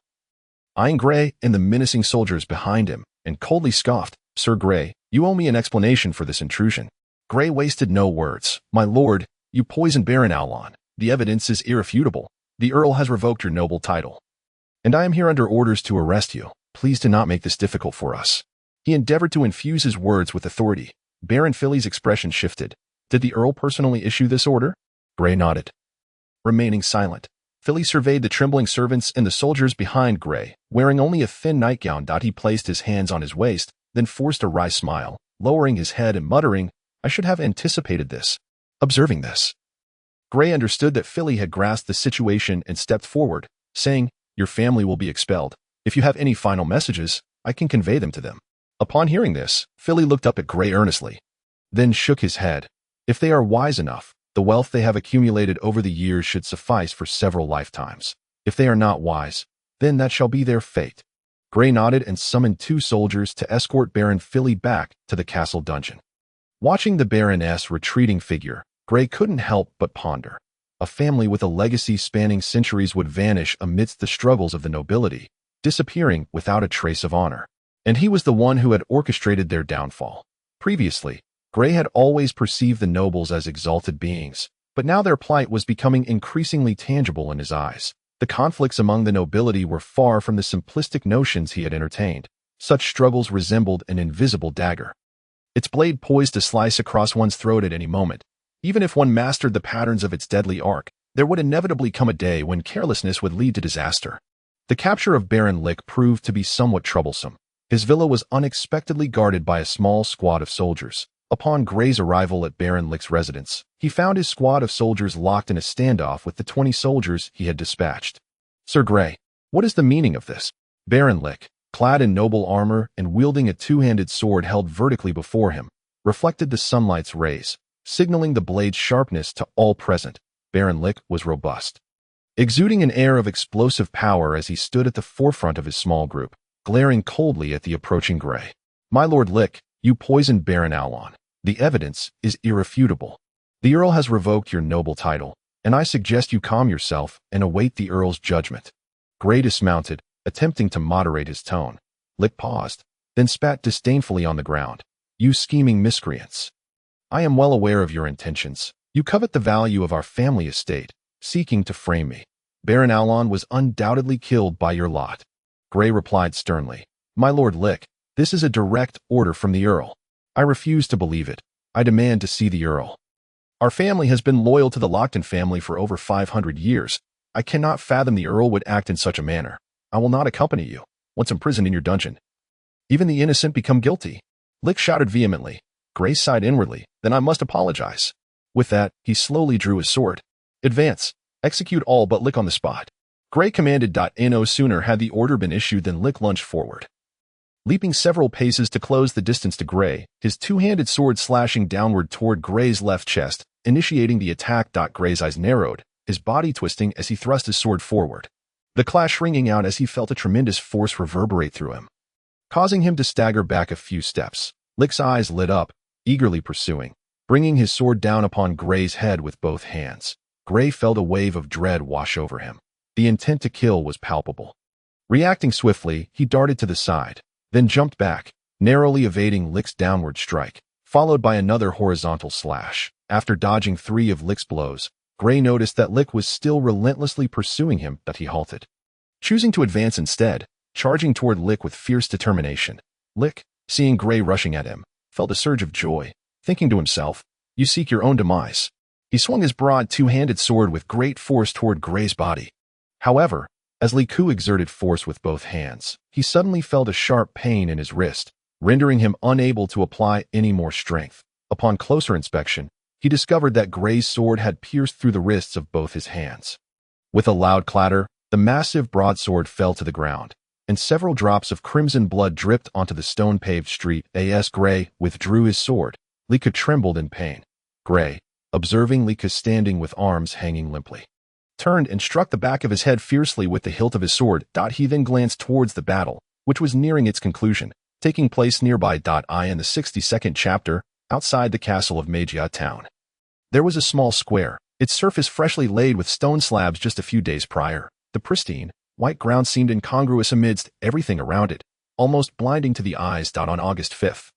eyeing Gray and the menacing soldiers behind him, and coldly scoffed, Sir Gray, you owe me an explanation for this intrusion. Gray wasted no words. My lord, you poisoned Baron Alon. The evidence is irrefutable. The Earl has revoked your noble title, and I am here under orders to arrest you. Please do not make this difficult for us. He endeavored to infuse his words with authority. Baron Philly's expression shifted. Did the Earl personally issue this order? Gray nodded. Remaining silent, Philly surveyed the trembling servants and the soldiers behind Gray, wearing only a thin nightgown. He placed his hands on his waist, then forced a wry smile, lowering his head and muttering, "I should have anticipated this." Observing this, Gray understood that Philly had grasped the situation and stepped forward, saying, "Your family will be expelled. If you have any final messages, I can convey them to them." Upon hearing this, Philly looked up at Gray earnestly, then shook his head. If they are wise enough, the wealth they have accumulated over the years should suffice for several lifetimes. If they are not wise, then that shall be their fate. Gray nodded and summoned 2 soldiers to escort Baron Philly back to the castle dungeon. Watching the Baroness' retreating figure, Gray couldn't help but ponder. A family with a legacy spanning centuries would vanish amidst the struggles of the nobility, disappearing without a trace of honor. And he was the one who had orchestrated their downfall. Previously, Gray had always perceived the nobles as exalted beings, but now their plight was becoming increasingly tangible in his eyes. The conflicts among the nobility were far from the simplistic notions he had entertained. Such struggles resembled an invisible dagger, its blade poised to slice across one's throat at any moment. Even if one mastered the patterns of its deadly arc, there would inevitably come a day when carelessness would lead to disaster. The capture of Baron Lick proved to be somewhat troublesome. His villa was unexpectedly guarded by a small squad of soldiers. Upon Gray's arrival at Baron Lick's residence, he found his squad of soldiers locked in a standoff with the 20 soldiers he had dispatched. "Sir Gray, what is the meaning of this?" Baron Lick, clad in noble armor and wielding a 2-handed sword held vertically before him, reflected the sunlight's rays, signaling the blade's sharpness to all present. Baron Lick was robust, exuding an air of explosive power as he stood at the forefront of his small group, glaring coldly at the approaching Gray. "My Lord Lick, you poisoned Baron Alon. The evidence is irrefutable. The Earl has revoked your noble title, and I suggest you calm yourself and await the Earl's judgment." Gray dismounted, attempting to moderate his tone. Lick paused, then spat disdainfully on the ground. "You scheming miscreants. I am well aware of your intentions. You covet the value of our family estate, seeking to frame me. Baron Alon was undoubtedly killed by your lot." Gray replied sternly, "My Lord Lick, this is a direct order from the Earl. I refuse to believe it. I demand to see the Earl. Our family has been loyal to the Lockton family for over 500 years. I cannot fathom the Earl would act in such a manner. I will not accompany you, once imprisoned in your dungeon. Even the innocent become guilty." Lick shouted vehemently. Gray sighed inwardly, "Then I must apologize." With that, he slowly drew his sword. "Advance. Execute all but Lick on the spot." Gray commanded. No sooner had the order been issued than Lick lunged forward, leaping several paces to close the distance to Gray, his 2-handed sword slashing downward toward Gray's left chest, initiating the attack. Gray's eyes narrowed, his body twisting as he thrust his sword forward, the clash ringing out as he felt a tremendous force reverberate through him, causing him to stagger back a few steps. Lick's eyes lit up, eagerly pursuing, bringing his sword down upon Gray's head with both hands. Gray felt a wave of dread wash over him. The intent to kill was palpable. Reacting swiftly, he darted to the side, then jumped back, narrowly evading Lick's downward strike, followed by another horizontal slash. After dodging 3 of Lick's blows, Gray noticed that Lick was still relentlessly pursuing him. He halted, choosing to advance instead, charging toward Lick with fierce determination. Lick, seeing Gray rushing at him, felt a surge of joy, thinking to himself, "You seek your own demise." He swung his broad 2-handed sword with great force toward Gray's body. However, as Liku exerted force with both hands, he suddenly felt a sharp pain in his wrist, rendering him unable to apply any more strength. Upon closer inspection, he discovered that Gray's sword had pierced through the wrists of both his hands. With a loud clatter, the massive broadsword fell to the ground, and several drops of crimson blood dripped onto the stone-paved street. As Gray withdrew his sword, Lika trembled in pain. Gray, observing Lika standing with arms hanging limply, turned and struck the back of his head fiercely with the hilt of his sword. He then glanced towards the battle, which was nearing its conclusion, taking place nearby. In the 62nd chapter, outside the castle of Magia town, there was a small square, its surface freshly laid with stone slabs just a few days prior. The pristine, white ground seemed incongruous amidst everything around it, almost blinding to the eyes. On August 5th,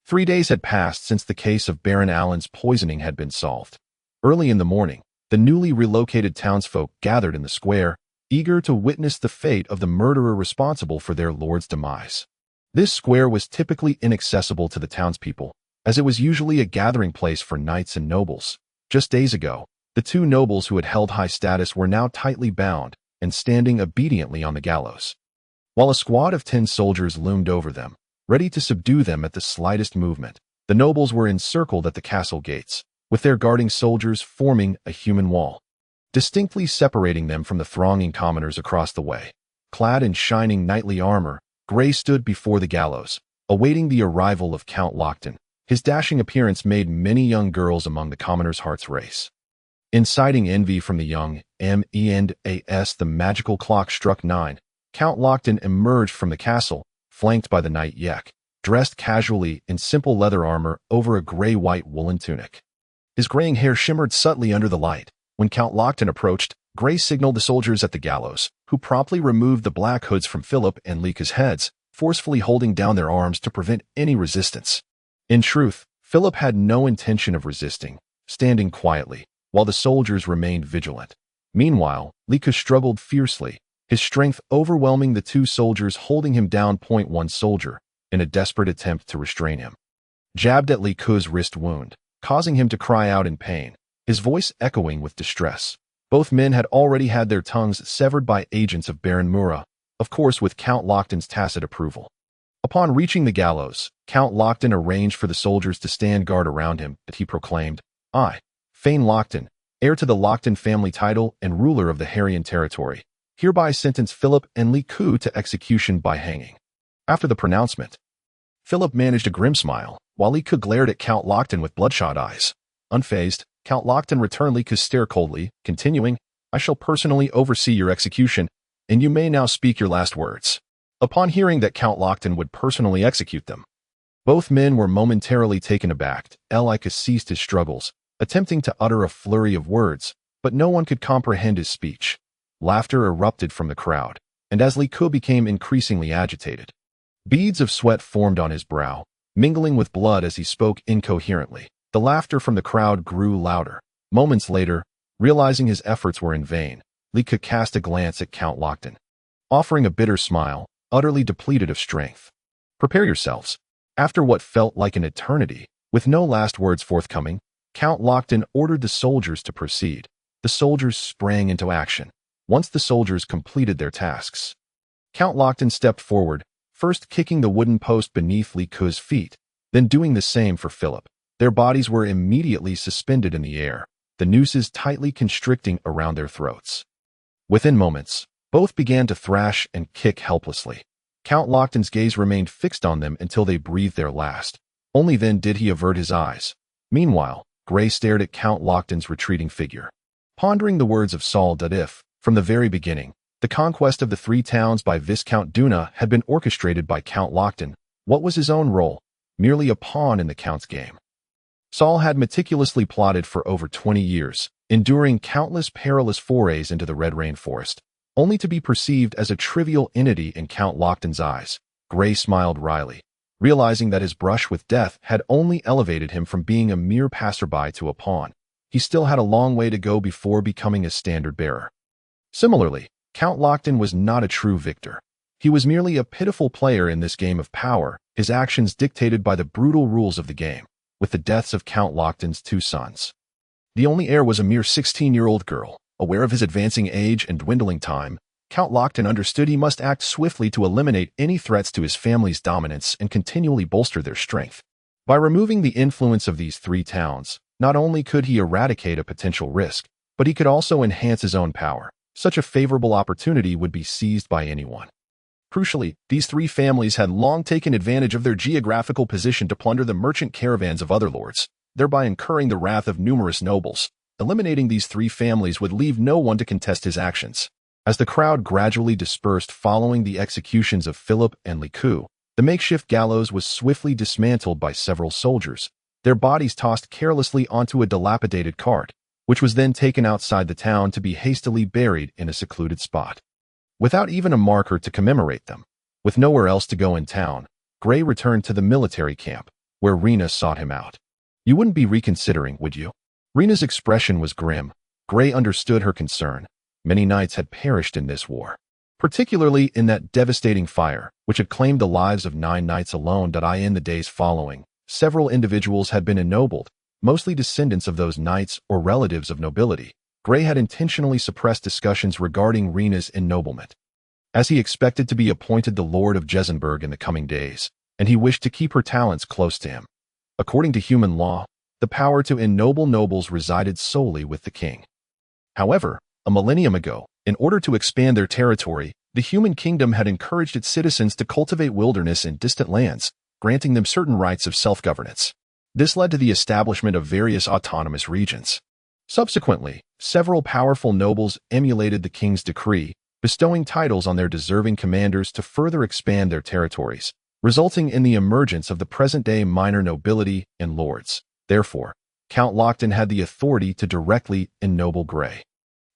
3 days had passed since the case of Baron Allen's poisoning had been solved. Early in the morning, the newly relocated townsfolk gathered in the square, eager to witness the fate of the murderer responsible for their lord's demise. This square was typically inaccessible to the townspeople, as it was usually a gathering place for knights and nobles. Just days ago, the two nobles who had held high status were now tightly bound and standing obediently on the gallows, while a squad of 10 soldiers loomed over them, ready to subdue them at the slightest movement. The nobles were encircled at the castle gates, with their guarding soldiers forming a human wall, distinctly separating them from the thronging commoners across the way. Clad in shining knightly armor, Gray stood before the gallows, awaiting the arrival of Count Lockton. His dashing appearance made many young girls among the commoners' hearts race, inciting envy from the young. As the magical clock struck 9, Count Lockton emerged from the castle, flanked by the knight Yek, dressed casually in simple leather armor over a gray-white woolen tunic. His graying hair shimmered subtly under the light. When Count Lockton approached, Gray signaled the soldiers at the gallows, who promptly removed the black hoods from Philip and Lika's heads, forcefully holding down their arms to prevent any resistance. In truth, Philip had no intention of resisting, standing quietly, while the soldiers remained vigilant. Meanwhile, Lika struggled fiercely, his strength overwhelming the two soldiers holding him down. One soldier, in a desperate attempt to restrain him, jabbed at Lika's wrist wound, causing him to cry out in pain, his voice echoing with distress. Both men had already had their tongues severed by agents of Baron Mura, of course with Count Lockton's tacit approval. Upon reaching the gallows, Count Lockton arranged for the soldiers to stand guard around him, but he proclaimed, "I, Fane Lockton, heir to the Lockton family title and ruler of the Harrian territory, hereby sentence Philip and Liku to execution by hanging." After the pronouncement, Philip managed a grim smile, while Liku glared at Count Lockton with bloodshot eyes. Unfazed, Count Lockton returned Lika's stare coldly, continuing, "I shall personally oversee your execution, and you may now speak your last words." Upon hearing that Count Lockton would personally execute them, both men were momentarily taken aback. Lika ceased his struggles, attempting to utter a flurry of words, but no one could comprehend his speech. Laughter erupted from the crowd, and as Liku became increasingly agitated, beads of sweat formed on his brow, mingling with blood as he spoke incoherently. The laughter from the crowd grew louder. Moments later, realizing his efforts were in vain, Lika cast a glance at Count Lockton, offering a bitter smile, utterly depleted of strength. "Prepare yourselves." After what felt like an eternity, with no last words forthcoming, Count Lockton ordered the soldiers to proceed. The soldiers sprang into action. Once the soldiers completed their tasks, Count Lockton stepped forward, first kicking the wooden post beneath Liku's feet, then doing the same for Philip. Their bodies were immediately suspended in the air, the nooses tightly constricting around their throats. Within moments, both began to thrash and kick helplessly. Count Lockton's gaze remained fixed on them until they breathed their last. Only then did he avert his eyes. Meanwhile, Gray stared at Count Lockton's retreating figure, pondering the words of Saul that if, from the very beginning, the conquest of the 3 towns by Viscount Duna had been orchestrated by Count Lockton, what was his own role? Merely a pawn in the Count's game. Saul had meticulously plotted for over 20 years, enduring countless perilous forays into the Red Rainforest, only to be perceived as a trivial entity in Count Lockton's eyes. Gray smiled wryly, realizing that his brush with death had only elevated him from being a mere passerby to a pawn. He still had a long way to go before becoming a standard-bearer. Similarly, Count Lockton was not a true victor. He was merely a pitiful player in this game of power, his actions dictated by the brutal rules of the game. With the deaths of Count Lockton's 2 sons, the only heir was a mere 16-year-old girl. Aware of his advancing age and dwindling time, Count Lockton understood he must act swiftly to eliminate any threats to his family's dominance and continually bolster their strength. By removing the influence of these 3 towns, not only could he eradicate a potential risk, but he could also enhance his own power. Such a favorable opportunity would be seized by anyone. Crucially, these 3 families had long taken advantage of their geographical position to plunder the merchant caravans of other lords, thereby incurring the wrath of numerous nobles. Eliminating these 3 families would leave no one to contest his actions. As the crowd gradually dispersed following the executions of Philip and Liku, the makeshift gallows was swiftly dismantled by several soldiers, their bodies tossed carelessly onto a dilapidated cart, which was then taken outside the town to be hastily buried in a secluded spot. Without even a marker to commemorate them, with nowhere else to go in town, Gray returned to the military camp, where Rena sought him out. "You wouldn't be reconsidering, would you?" Rena's expression was grim. Gray understood her concern. Many knights had perished in this war. particularly in that devastating fire, which had claimed the lives of 9 knights alone. In the days following, several individuals had been ennobled, mostly descendants of those knights or relatives of nobility. Gray had intentionally suppressed discussions regarding Rina's ennoblement, as he expected to be appointed the Lord of Jesenberg in the coming days, and he wished to keep her talents close to him. According to human law, the power to ennoble nobles resided solely with the king. However, a millennium ago, in order to expand their territory, the human kingdom had encouraged its citizens to cultivate wilderness in distant lands, granting them certain rights of self-governance. This led to the establishment of various autonomous regions. Subsequently, several powerful nobles emulated the king's decree, bestowing titles on their deserving commanders to further expand their territories, resulting in the emergence of the present-day minor nobility and lords. Therefore, Count Lockton had the authority to directly ennoble Gray,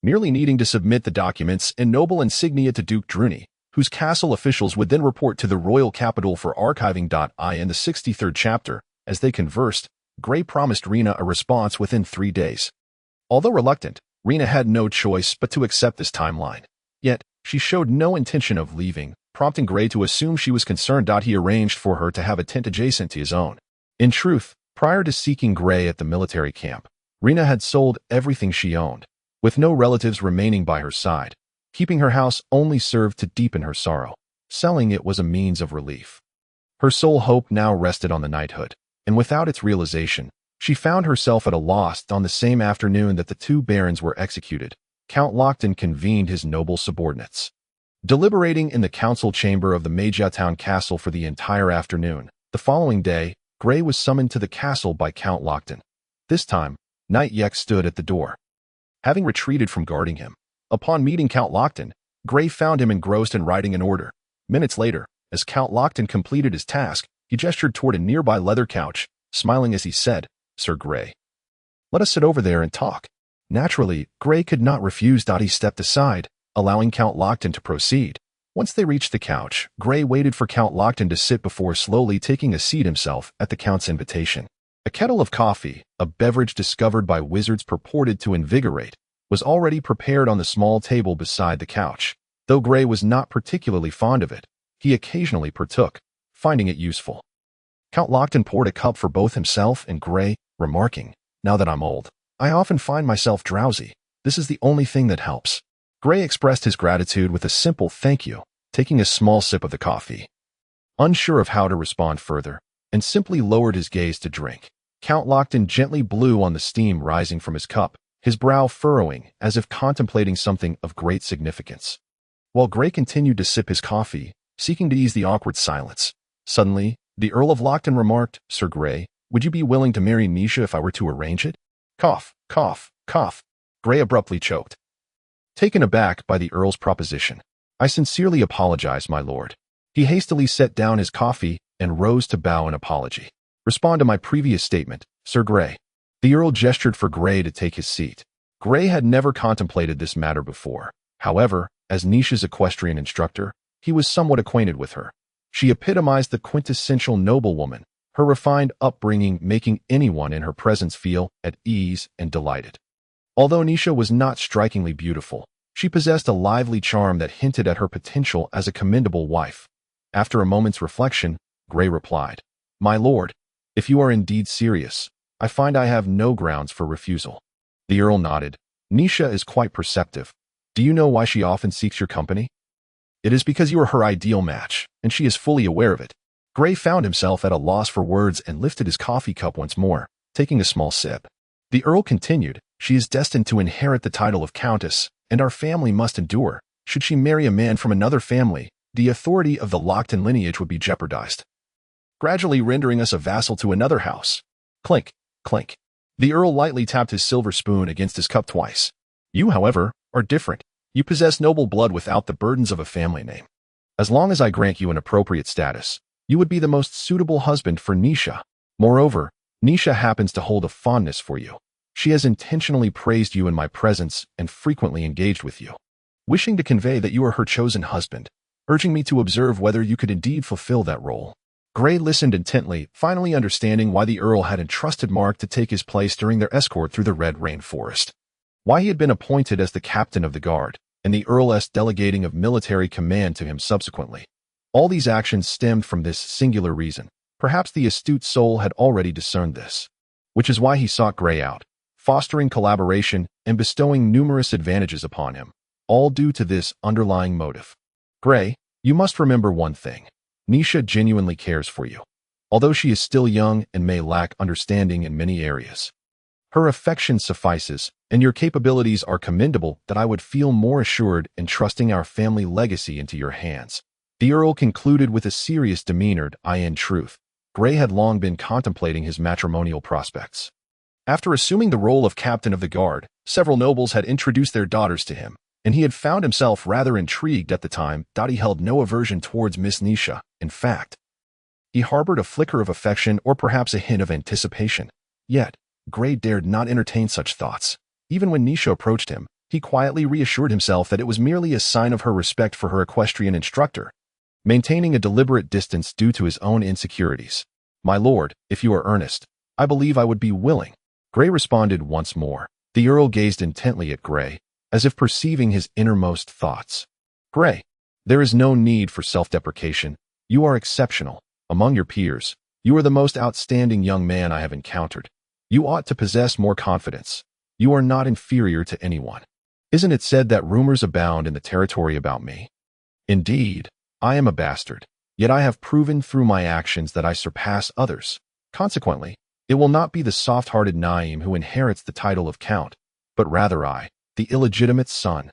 merely needing to submit the documents and noble insignia to Duke Druni, whose castle officials would then report to the royal capital for archiving. In the 63rd chapter, as they conversed, Gray promised Rina a response within 3 days. Although reluctant, Rina had no choice but to accept this timeline. Yet, she showed no intention of leaving, prompting Gray to assume she was concerned. He arranged for her to have a tent adjacent to his own. In truth, prior to seeking Gray at the military camp, Rina had sold everything she owned, with no relatives remaining by her side. Keeping her house only served to deepen her sorrow. Selling it was a means of relief. Her sole hope now rested on the knighthood, and without its realization, she found herself at a loss. On the same afternoon that the 2 barons were executed, Count Lockton convened his noble subordinates. Deliberating in the council chamber of the Majatown Castle for the entire afternoon, the following day, Gray was summoned to the castle by Count Lockton. This time, Knight Yek stood at the door, having retreated from guarding him. Upon meeting Count Lockton, Gray found him engrossed in writing an order. Minutes later, as Count Lockton completed his task, he gestured toward a nearby leather couch, smiling as he said, "Sir Gray, let us sit over there and talk." Naturally, Gray could not refuse. He stepped aside, allowing Count Lockton to proceed. Once they reached the couch, Gray waited for Count Lockton to sit before slowly taking a seat himself at the Count's invitation. A kettle of coffee, a beverage discovered by wizards purported to invigorate, was already prepared on the small table beside the couch. Though Gray was not particularly fond of it, he occasionally partook, finding it useful. Count Lockton poured a cup for both himself and Gray, remarking, "Now that I'm old, I often find myself drowsy. This is the only thing that helps." Gray expressed his gratitude with a simple thank you, taking a small sip of the coffee. Unsure of how to respond further, and simply lowered his gaze to drink. Count Lockton gently blew on the steam rising from his cup, his brow furrowing as if contemplating something of great significance. While Gray continued to sip his coffee, seeking to ease the awkward silence, suddenly, the Earl of Lockton remarked, "Sir Gray, would you be willing to marry Nisha if I were to arrange it?" Cough, cough, cough. Gray abruptly choked, taken aback by the Earl's proposition. "I sincerely apologize, my lord." He hastily set down his coffee and rose to bow in apology. "Respond to my previous statement, Sir Gray." The Earl gestured for Gray to take his seat. Gray had never contemplated this matter before. However, as Nisha's equestrian instructor, he was somewhat acquainted with her. She epitomized the quintessential noblewoman, her refined upbringing making anyone in her presence feel at ease and delighted. Although Nisha was not strikingly beautiful, she possessed a lively charm that hinted at her potential as a commendable wife. After a moment's reflection, Gray replied, "My lord, if you are indeed serious, I find I have no grounds for refusal." The Earl nodded. "Nisha is quite perceptive. Do you know why she often seeks your company?" "It is because you are her ideal match, and she is fully aware of it." Gray found himself at a loss for words and lifted his coffee cup once more, taking a small sip. The Earl continued, "She is destined to inherit the title of Countess, and our family must endure. Should she marry a man from another family, the authority of the Lockton lineage would be jeopardized, gradually rendering us a vassal to another house." Clink, clink. The Earl lightly tapped his silver spoon against his cup twice. "You, however, are different. You possess noble blood without the burdens of a family name. As long as I grant you an appropriate status, you would be the most suitable husband for Nisha. Moreover, Nisha happens to hold a fondness for you. She has intentionally praised you in my presence and frequently engaged with you, wishing to convey that you are her chosen husband, urging me to observe whether you could indeed fulfill that role." Gray listened intently, finally understanding why the Earl had entrusted Mark to take his place during their escort through the Red Rain Forest, why he had been appointed as the captain of the guard, and the Earl's delegating of military command to him subsequently. All these actions stemmed from this singular reason. Perhaps the astute soul had already discerned this, which is why he sought Grey out, fostering collaboration and bestowing numerous advantages upon him, all due to this underlying motive. Grey, you must remember one thing. Nisha genuinely cares for you, although she is still young and may lack understanding in many areas. Her affection suffices, and your capabilities are commendable that I would feel more assured in trusting our family legacy into your hands. The Earl concluded with a serious demeanor. In truth, Grey had long been contemplating his matrimonial prospects. After assuming the role of captain of the guard, several nobles had introduced their daughters to him, and he had found himself rather intrigued at the time. He held no aversion towards Miss Nisha. In fact, he harbored a flicker of affection or perhaps a hint of anticipation. Yet, Grey dared not entertain such thoughts. Even when Nisha approached him, he quietly reassured himself that it was merely a sign of her respect for her equestrian instructor, maintaining a deliberate distance due to his own insecurities. My lord, if you are earnest, I believe I would be willing. Grey responded once more. The Earl gazed intently at Grey, as if perceiving his innermost thoughts. Grey, there is no need for self-deprecation. You are exceptional. Among your peers, you are the most outstanding young man I have encountered. You ought to possess more confidence. You are not inferior to anyone. Isn't it said that rumors abound in the territory about me? Indeed, I am a bastard, yet I have proven through my actions that I surpass others. Consequently, it will not be the soft-hearted Naim who inherits the title of count, but rather I, the illegitimate son.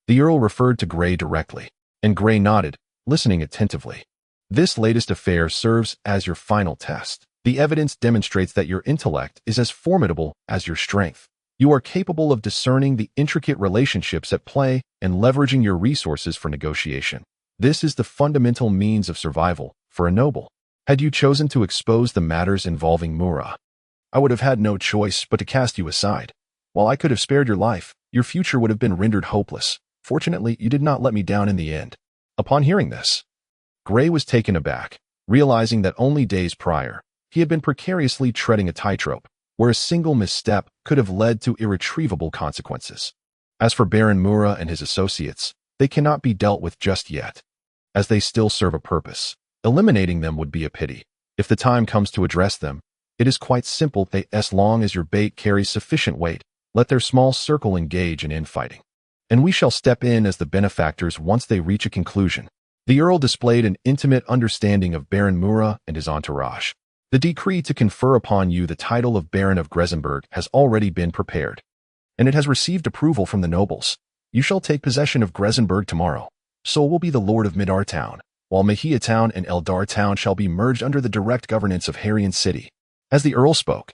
The Earl referred to Grey directly, and Grey nodded, listening attentively. This latest affair serves as your final test. The evidence demonstrates that your intellect is as formidable as your strength. You are capable of discerning the intricate relationships at play and leveraging your resources for negotiation. This is the fundamental means of survival for a noble. Had you chosen to expose the matters involving Mura, I would have had no choice but to cast you aside. While I could have spared your life, your future would have been rendered hopeless. Fortunately, you did not let me down in the end. Upon hearing this, Grey was taken aback, realizing that only days prior, he had been precariously treading a tightrope, where a single misstep could have led to irretrievable consequences. As for Baron Mura and his associates, they cannot be dealt with just yet, as they still serve a purpose. Eliminating them would be a pity. If the time comes to address them, it is quite simple. As long as your bait carries sufficient weight, let their small circle engage in infighting, and we shall step in as the benefactors once they reach a conclusion. The Earl displayed an intimate understanding of Baron Mura and his entourage. The decree to confer upon you the title of Baron of Gresenberg has already been prepared, and it has received approval from the nobles. You shall take possession of Gresenberg tomorrow. Sol will be the lord of Midar Town, while Mahia Town and Eldar Town shall be merged under the direct governance of Haryan City. As the Earl spoke,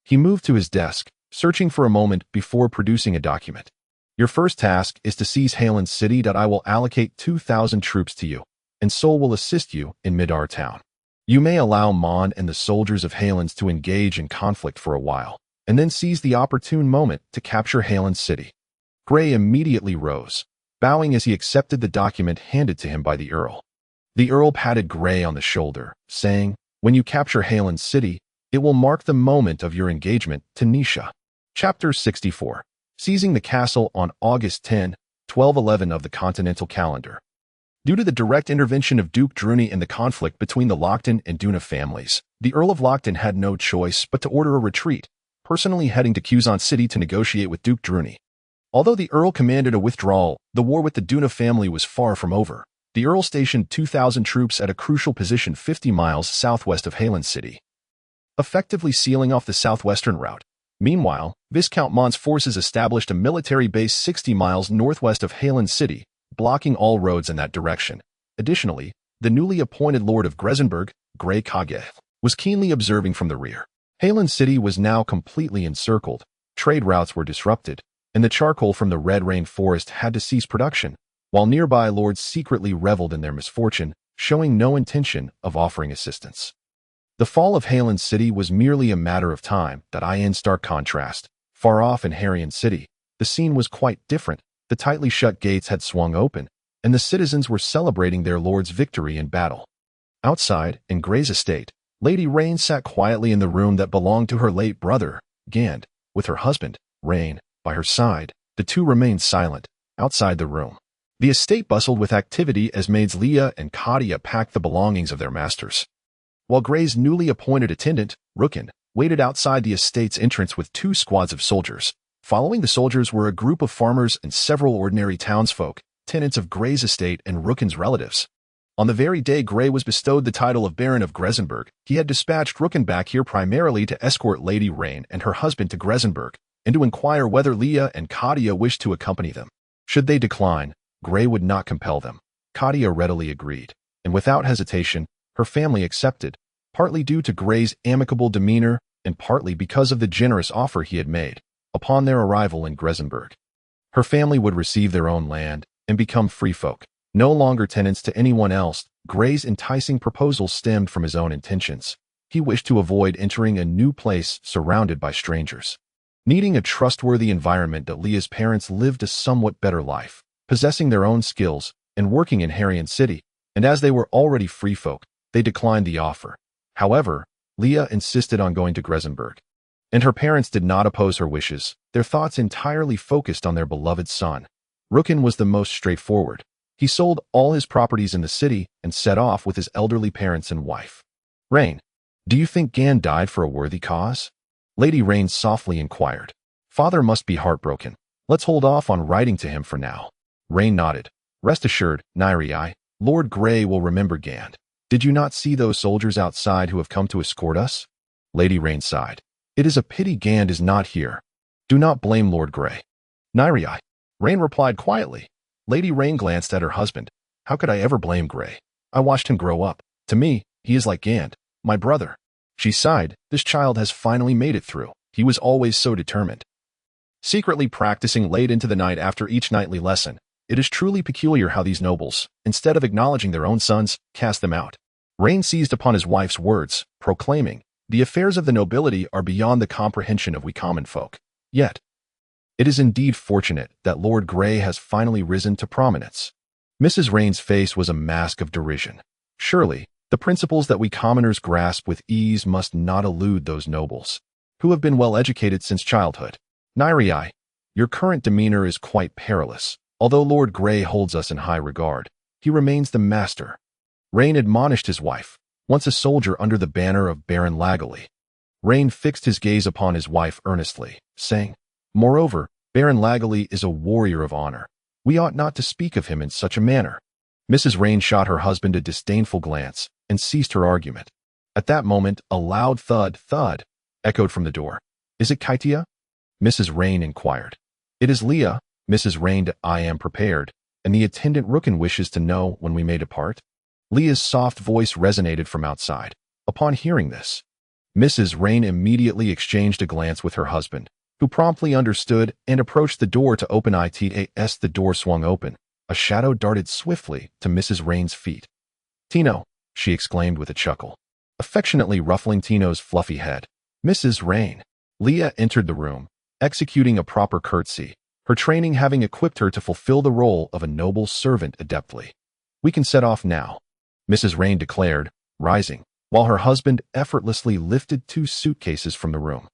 he moved to his desk, searching for a moment before producing a document. Your first task is to seize Harland City. I will allocate 2,000 troops to you, and Sol will assist you in Midar Town. You may allow Mon and the soldiers of Harland to engage in conflict for a while, and then seize the opportune moment to capture Harland City. Grey immediately rose, bowing as he accepted the document handed to him by the Earl. The Earl patted Grey on the shoulder, saying, when you capture Harland City, it will mark the moment of your engagement to Nisha. Chapter 64. Seizing the castle on August 10, 1211 of the Continental Calendar. Due to the direct intervention of Duke Druni in the conflict between the Lockton and Duna families, the Earl of Lockton had no choice but to order a retreat, personally heading to Kuzan City to negotiate with Duke Druni. Although the Earl commanded a withdrawal, the war with the Duna family was far from over. The Earl stationed 2,000 troops at a crucial position 50 miles southwest of Harland City, effectively sealing off the southwestern route. Meanwhile, Viscount Mont's forces established a military base 60 miles northwest of Harland City, blocking all roads in that direction. Additionally, the newly appointed Lord of Gresenberg, Grey Kage, was keenly observing from the rear. Harland City was now completely encircled, trade routes were disrupted, and the charcoal from the Red Rain Forest had to cease production, while nearby lords secretly reveled in their misfortune, showing no intention of offering assistance. The fall of Harland City was merely a matter of time. In stark contrast, far off in Haryan City, the scene was quite different. The tightly shut gates had swung open, and the citizens were celebrating their lord's victory in battle. Outside, in Grey's estate, Lady Rain sat quietly in the room that belonged to her late brother, Gand, with her husband, Rain, by her side. The two remained silent, Outside the room, the estate bustled with activity as maids Leah and Katia packed the belongings of their masters, while Gray's newly appointed attendant, Rookin, waited outside the estate's entrance with 2 squads of soldiers. Following the soldiers were a group of farmers and several ordinary townsfolk, tenants of Gray's estate and Rookin's relatives. On the very day Gray was bestowed the title of Baron of Gresenberg, he had dispatched Rookin back here primarily to escort Lady Rain and her husband to Gresenberg, and to inquire whether Leah and Katia wished to accompany them. Should they decline, Gray would not compel them. Katia readily agreed, and without hesitation, her family accepted, partly due to Gray's amicable demeanor and partly because of the generous offer he had made. Upon their arrival in Gresenberg, her family would receive their own land and become free folk, no longer tenants to anyone else. Gray's enticing proposal stemmed from his own intentions. He wished to avoid entering a new place surrounded by strangers. Needing a trustworthy environment that Leah's parents lived a somewhat better life, possessing their own skills and working in Harland City, and as they were already free folk, they declined the offer. However, Leah insisted on going to Gresenberg, and her parents did not oppose her wishes, their thoughts entirely focused on their beloved son. Rookin was the most straightforward. He sold all his properties in the city and set off with his elderly parents and wife. Rain, do you think Gan died for a worthy cause? Lady Rain softly inquired. Father must be heartbroken. Let's hold off on writing to him for now. Rain nodded. Rest assured, Nyrii, Lord Gray will remember Gand. Did you not see those soldiers outside who have come to escort us? Lady Rain sighed. It is a pity Gand is not here. Do not blame Lord Gray. Nyrii, Rain replied quietly. Lady Rain glanced at her husband. How could I ever blame Gray? I watched him grow up. To me, he is like Gand, my brother. She sighed. This child has finally made it through. He was always so determined. Secretly practicing late into the night after each nightly lesson, it is truly peculiar how these nobles, instead of acknowledging their own sons, cast them out. Rain seized upon his wife's words, proclaiming, the affairs of the nobility are beyond the comprehension of we common folk. Yet, it is indeed fortunate that Lord Gray has finally risen to prominence. Mrs. Rain's face was a mask of derision. Surely, the principles that we commoners grasp with ease must not elude those nobles, who have been well educated since childhood. Nyrii, your current demeanor is quite perilous. Although Lord Gray holds us in high regard, he remains the master. Rain admonished his wife, once a soldier under the banner of Baron Lagali. Rain fixed his gaze upon his wife earnestly, saying, Moreover, Baron Lagali is a warrior of honor. We ought not to speak of him in such a manner. Mrs. Rain shot her husband a disdainful glance and ceased her argument. At that moment, a loud thud echoed from the door. Is it Katia? Mrs. Rain inquired. It is Leah. Mrs. Rain, I am prepared, and the attendant Rookin wishes to know when we may depart. Leah's soft voice resonated from outside. Upon hearing this, Mrs. Rain immediately exchanged a glance with her husband, who promptly understood and approached the door to open it. As the door swung open, a shadow darted swiftly to Mrs. Rain's feet. Tino, she exclaimed with a chuckle, affectionately ruffling Tino's fluffy head. Mrs. Rain. Leah entered the room, executing a proper curtsy, her training having equipped her to fulfill the role of a noble servant adeptly. We can set off now, Mrs. Rain declared, rising, while her husband effortlessly lifted 2 suitcases from the room.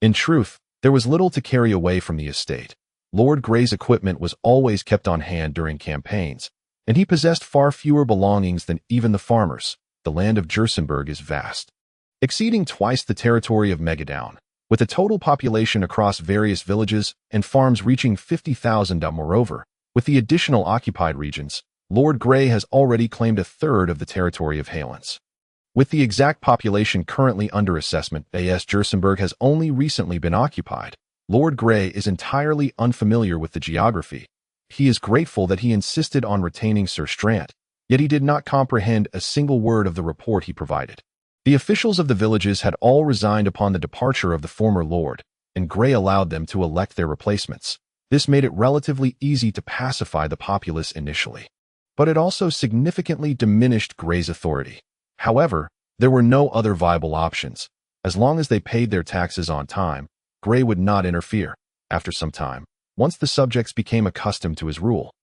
In truth, there was little to carry away from the estate. Lord Gray's equipment was always kept on hand during campaigns, and he possessed far fewer belongings than even the farmers. The land of Jersenberg is vast, exceeding twice the territory of Megadown, with a total population across various villages and farms reaching 50,000. Moreover, with the additional occupied regions, Lord Gray has already claimed 1/3 of the territory of Harland. With the exact population currently under assessment, as Jersenberg has only recently been occupied, Lord Gray is entirely unfamiliar with the geography. He is grateful that he insisted on retaining Sir Strant, yet he did not comprehend a single word of the report he provided. The officials of the villages had all resigned upon the departure of the former lord, and Gray allowed them to elect their replacements. This made it relatively easy to pacify the populace initially, but it also significantly diminished Gray's authority. However, there were no other viable options. As long as they paid their taxes on time, Gray would not interfere. After some time, once the subjects became accustomed to his rule,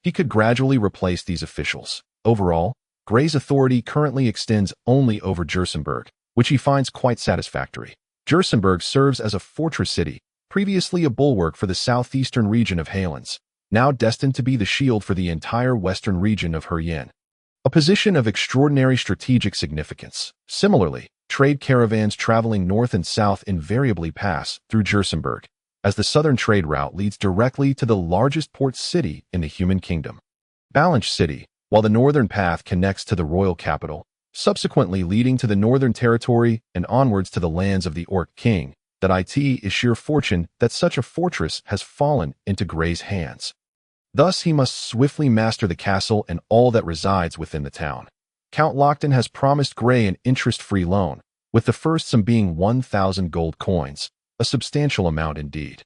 he could gradually replace these officials. Overall, Gray's authority currently extends only over Jersenberg, which he finds quite satisfactory. Jersenberg serves as a fortress city, previously a bulwark for the southeastern region of Harland. now destined to be the shield for the entire western region of Harland. A position of extraordinary strategic significance. Similarly, trade caravans traveling north and south invariably pass through Jersenberg, as the southern trade route leads directly to the largest port city in the human kingdom, Balance City, while the northern path connects to the royal capital, subsequently leading to the northern territory and onwards to the lands of the Orc King. That it is sheer fortune that such a fortress has fallen into Grey's hands. Thus he must swiftly master the castle and all that resides within the town. Count Lockton has promised Grey an interest-free loan, with the first sum being 1,000 gold coins, a substantial amount indeed.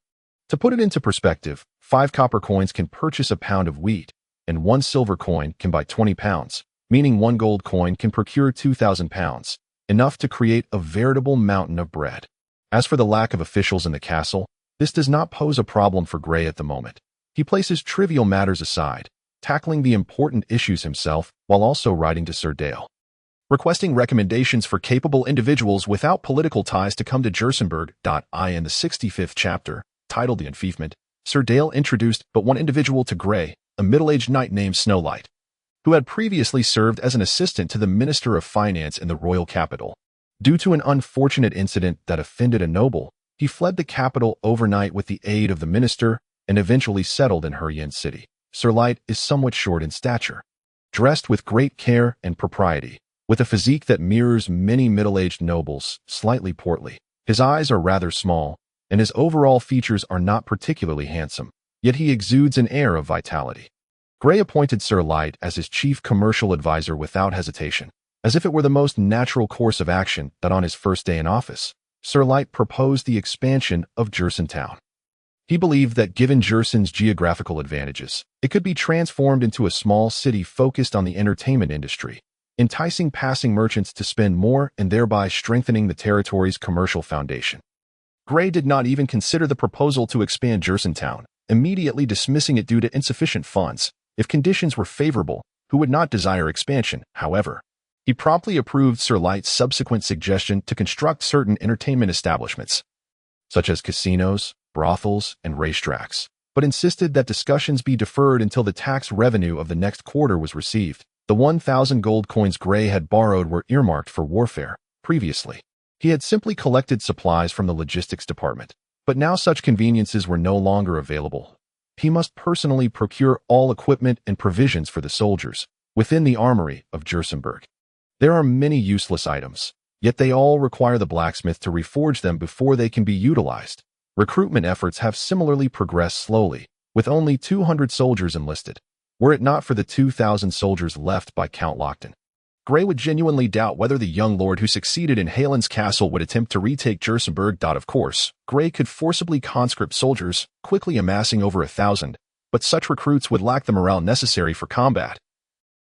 To put it into perspective, 5 copper coins can purchase a pound of wheat, and 1 silver coin can buy 20 pounds, meaning 1 gold coin can procure 2,000 pounds, enough to create a veritable mountain of bread. As for the lack of officials in the castle, this does not pose a problem for Grey at the moment. He places trivial matters aside, tackling the important issues himself while also writing to Sir Dale, requesting recommendations for capable individuals without political ties to come to Jersenberg. In the 65th chapter, titled The Enfeoffment, Sir Dale introduced but one individual to Grey, a middle-aged knight named Snowlight, who had previously served as an assistant to the Minister of Finance in the royal capital. Due to an unfortunate incident that offended a noble, he fled the capital overnight with the aid of the minister and eventually settled in Harland City. Sir Light is somewhat short in stature, dressed with great care and propriety, with a physique that mirrors many middle-aged nobles, slightly portly. His eyes are rather small, and his overall features are not particularly handsome, yet he exudes an air of vitality. Grey appointed Sir Light as his chief commercial advisor without hesitation, as if it were the most natural course of action that on his first day in office, Sir Light proposed the expansion of Jersen Town. He believed that given Jersen's geographical advantages, it could be transformed into a small city focused on the entertainment industry, enticing passing merchants to spend more and thereby strengthening the territory's commercial foundation. Grey did not even consider the proposal to expand Jersen Town, immediately dismissing it due to insufficient funds. If conditions were favorable, who would not desire expansion, however? He promptly approved Sir Light's subsequent suggestion to construct certain entertainment establishments, such as casinos, brothels, and racetracks, but insisted that discussions be deferred until the tax revenue of the next quarter was received. The 1,000 gold coins Grey had borrowed were earmarked for warfare. Previously, he had simply collected supplies from the logistics department, but now such conveniences were no longer available. He must personally procure all equipment and provisions for the soldiers within the armory of Jersenberg. There are many useless items, yet they all require the blacksmith to reforge them before they can be utilized. Recruitment efforts have similarly progressed slowly, with only 200 soldiers enlisted. Were it not for the 2,000 soldiers left by Count Lockton, Grey would genuinely doubt whether the young lord who succeeded in Harland's castle would attempt to retake Jersenberg. Of course, Grey could forcibly conscript soldiers, quickly amassing over 1,000, but such recruits would lack the morale necessary for combat,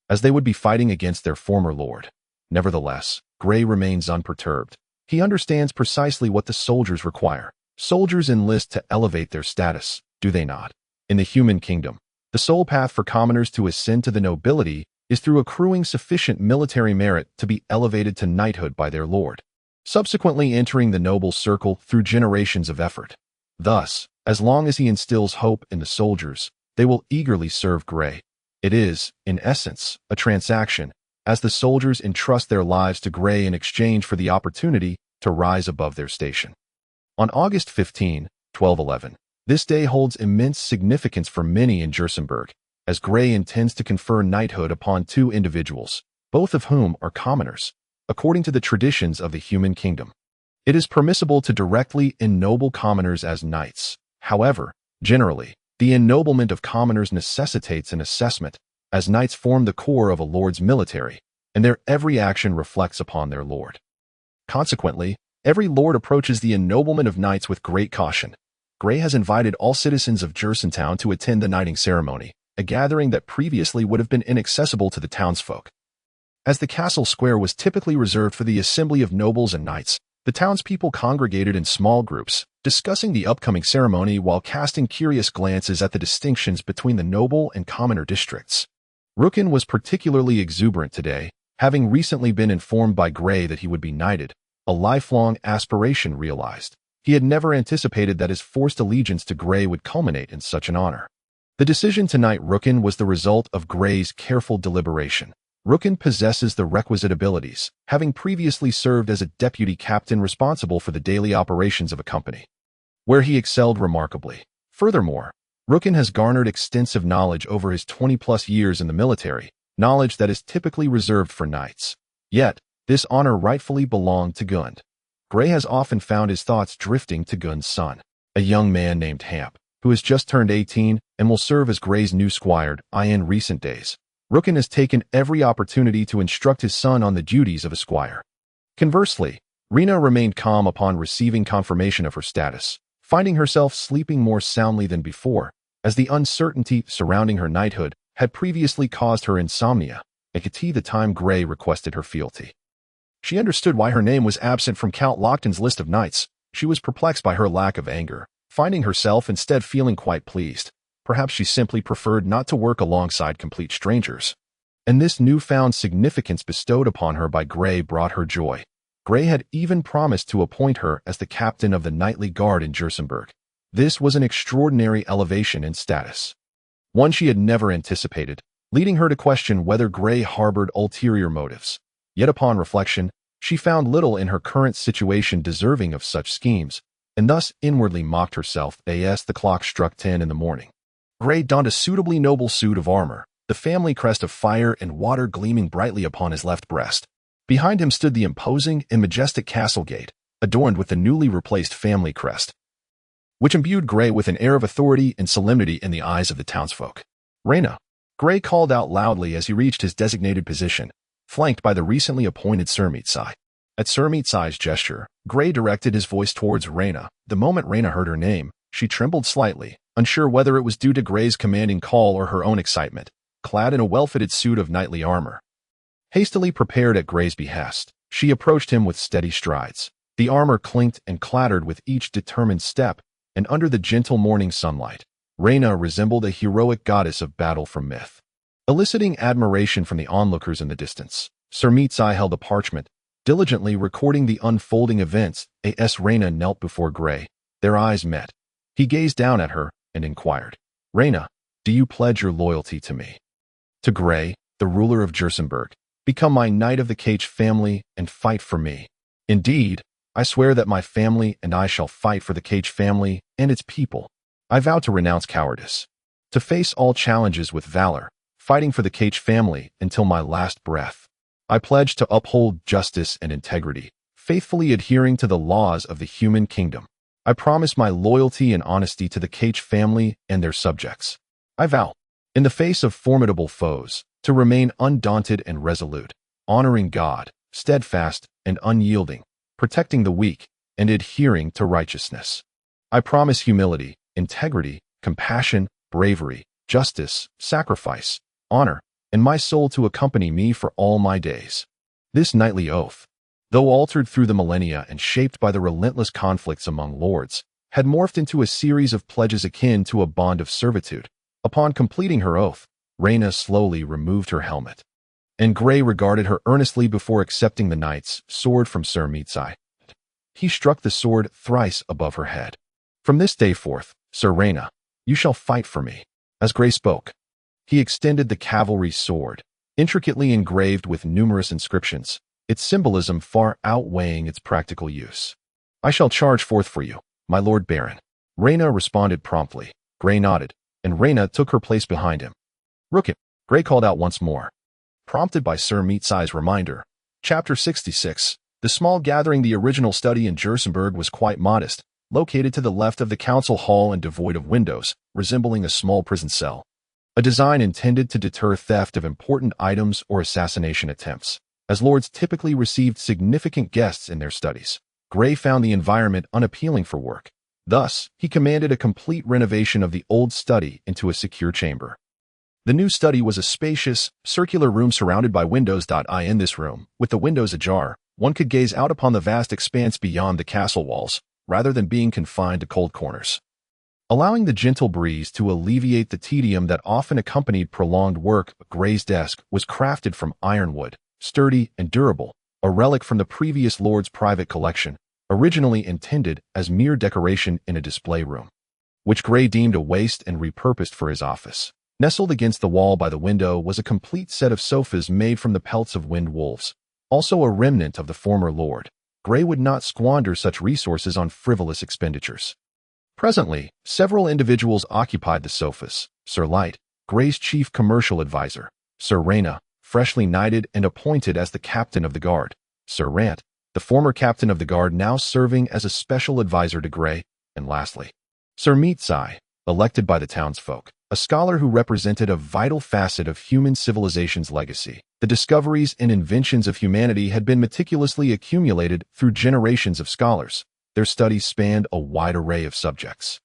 as they would be fighting against their former lord. Nevertheless, Grey remains unperturbed. He understands precisely what the soldiers require. Soldiers enlist to elevate their status, do they not? In the human kingdom, the sole path for commoners to ascend to the nobility is through accruing sufficient military merit to be elevated to knighthood by their lord, subsequently entering the noble circle through generations of effort. Thus, as long as he instills hope in the soldiers, they will eagerly serve Grey. It is, in essence, a transaction, as the soldiers entrust their lives to Grey in exchange for the opportunity to rise above their station. On August 15, 1211, this day holds immense significance for many in Jersenberg, as Grey intends to confer knighthood upon 2 individuals, both of whom are commoners. According to the traditions of the human kingdom, it is permissible to directly ennoble commoners as knights. However, generally, the ennoblement of commoners necessitates an assessment, as knights form the core of a lord's military, and their every action reflects upon their lord. Consequently, every lord approaches the ennoblement of knights with great caution. Grey has invited all citizens of Jersen Town to attend the knighting ceremony, a gathering that previously would have been inaccessible to the townsfolk. As the castle square was typically reserved for the assembly of nobles and knights, the townspeople congregated in small groups, discussing the upcoming ceremony while casting curious glances at the distinctions between the noble and commoner districts. Rookin was particularly exuberant today, having recently been informed by Grey that he would be knighted, a lifelong aspiration realized. He had never anticipated that his forced allegiance to Grey would culminate in such an honor. The decision to knight Rooken was the result of Gray's careful deliberation. Rooken possesses the requisite abilities, having previously served as a deputy captain responsible for the daily operations of a company, where he excelled remarkably. Furthermore, Rooken has garnered extensive knowledge over his 20-plus years in the military, knowledge that is typically reserved for knights. Yet, this honor rightfully belonged to Gund. Gray has often found his thoughts drifting to Gund's son, a young man named Hamp, who has just turned 18 and will serve as Gray's new squire in recent days. Rooken has taken every opportunity to instruct his son on the duties of a squire. Conversely, Rena remained calm upon receiving confirmation of her status, finding herself sleeping more soundly than before, as the uncertainty surrounding her knighthood had previously caused her insomnia, and the time Gray requested her fealty. She understood why her name was absent from Count Lockton's list of knights. She was perplexed by her lack of anger, finding herself instead feeling quite pleased. Perhaps she simply preferred not to work alongside complete strangers. And this newfound significance bestowed upon her by Gray brought her joy. Gray had even promised to appoint her as the captain of the knightly guard in Jersenberg. This was an extraordinary elevation in status, one she had never anticipated, leading her to question whether Gray harbored ulterior motives. Yet upon reflection, she found little in her current situation deserving of such schemes, and thus inwardly mocked herself as the clock struck 10 in the morning. Gray donned a suitably noble suit of armor, the family crest of fire and water gleaming brightly upon his left breast. Behind him stood the imposing and majestic castle gate, adorned with the newly replaced family crest, which imbued Gray with an air of authority and solemnity in the eyes of the townsfolk. "Rena," Gray called out loudly as he reached his designated position, flanked by the recently appointed Sir Meetsai. At Sir Meetsai's gesture, Gray directed his voice towards Rena. The moment Rena heard her name, she trembled slightly, unsure whether it was due to Gray's commanding call or her own excitement. Clad in a well-fitted suit of knightly armor, hastily prepared at Gray's behest, she approached him with steady strides. The armor clinked and clattered with each determined step, and under the gentle morning sunlight, Rena resembled a heroic goddess of battle from myth. Eliciting admiration from the onlookers in the distance, Sir Meetsai held a parchment, diligently recording the unfolding events. As Rena knelt before Gray, their eyes met. He gazed down at her and inquired, "Rena, do you pledge your loyalty to me?" "To Gray, the ruler of Jersenberg, become my knight of the Cage family and fight for me." "Indeed, I swear that my family and I shall fight for the Cage family and its people. I vow to renounce cowardice, to face all challenges with valor, fighting for the Cage family until my last breath. I pledge to uphold justice and integrity, faithfully adhering to the laws of the human kingdom. I promise my loyalty and honesty to the Cage family and their subjects. I vow, in the face of formidable foes, to remain undaunted and resolute, honoring God, steadfast and unyielding, protecting the weak, and adhering to righteousness. I promise humility, integrity, compassion, bravery, justice, sacrifice, honor, and my soul to accompany me for all my days." This knightly oath, though altered through the millennia and shaped by the relentless conflicts among lords, had morphed into a series of pledges akin to a bond of servitude. Upon completing her oath, Rena slowly removed her helmet, and Gray regarded her earnestly before accepting the knight's sword from Sir Meetsai. He struck the sword thrice above her head. "From this day forth, Sir Rena, you shall fight for me." As Gray spoke, he extended the cavalry sword, intricately engraved with numerous inscriptions, its symbolism far outweighing its practical use. "I shall charge forth for you, my Lord Baron." Rena responded promptly. Gray nodded, and Rena took her place behind him. "Rooken," Gray called out once more, prompted by Sir Meetsai's reminder. Chapter 66. The small gathering. The original study in Jersenberg was quite modest, located to the left of the council hall and devoid of windows, resembling a small prison cell. A design intended to deter theft of important items or assassination attempts, as lords typically received significant guests in their studies. Gray found the environment unappealing for work. Thus, he commanded a complete renovation of the old study into a secure chamber. The new study was a spacious, circular room surrounded by windows. In this room, with the windows ajar, one could gaze out upon the vast expanse beyond the castle walls, rather than being confined to cold corners. Allowing the gentle breeze to alleviate the tedium that often accompanied prolonged work, Gray's desk was crafted from ironwood, sturdy and durable, a relic from the previous lord's private collection, originally intended as mere decoration in a display room. which Gray deemed a waste and repurposed for his office. Nestled against the wall by the window was a complete set of sofas made from the pelts of wind wolves, also a remnant of the former lord. Gray would not squander such resources on frivolous expenditures. Presently, several individuals occupied the sofas. Sir Light, Gray's chief commercial advisor; Sir Reyna, freshly knighted and appointed as the captain of the guard; Sir Rant, the former captain of the guard now serving as a special advisor to Gray; and lastly, Sir Meatsai, elected by the townsfolk, a scholar who represented a vital facet of human civilization's legacy. The discoveries and inventions of humanity had been meticulously accumulated through generations of scholars. Their studies spanned a wide array of subjects,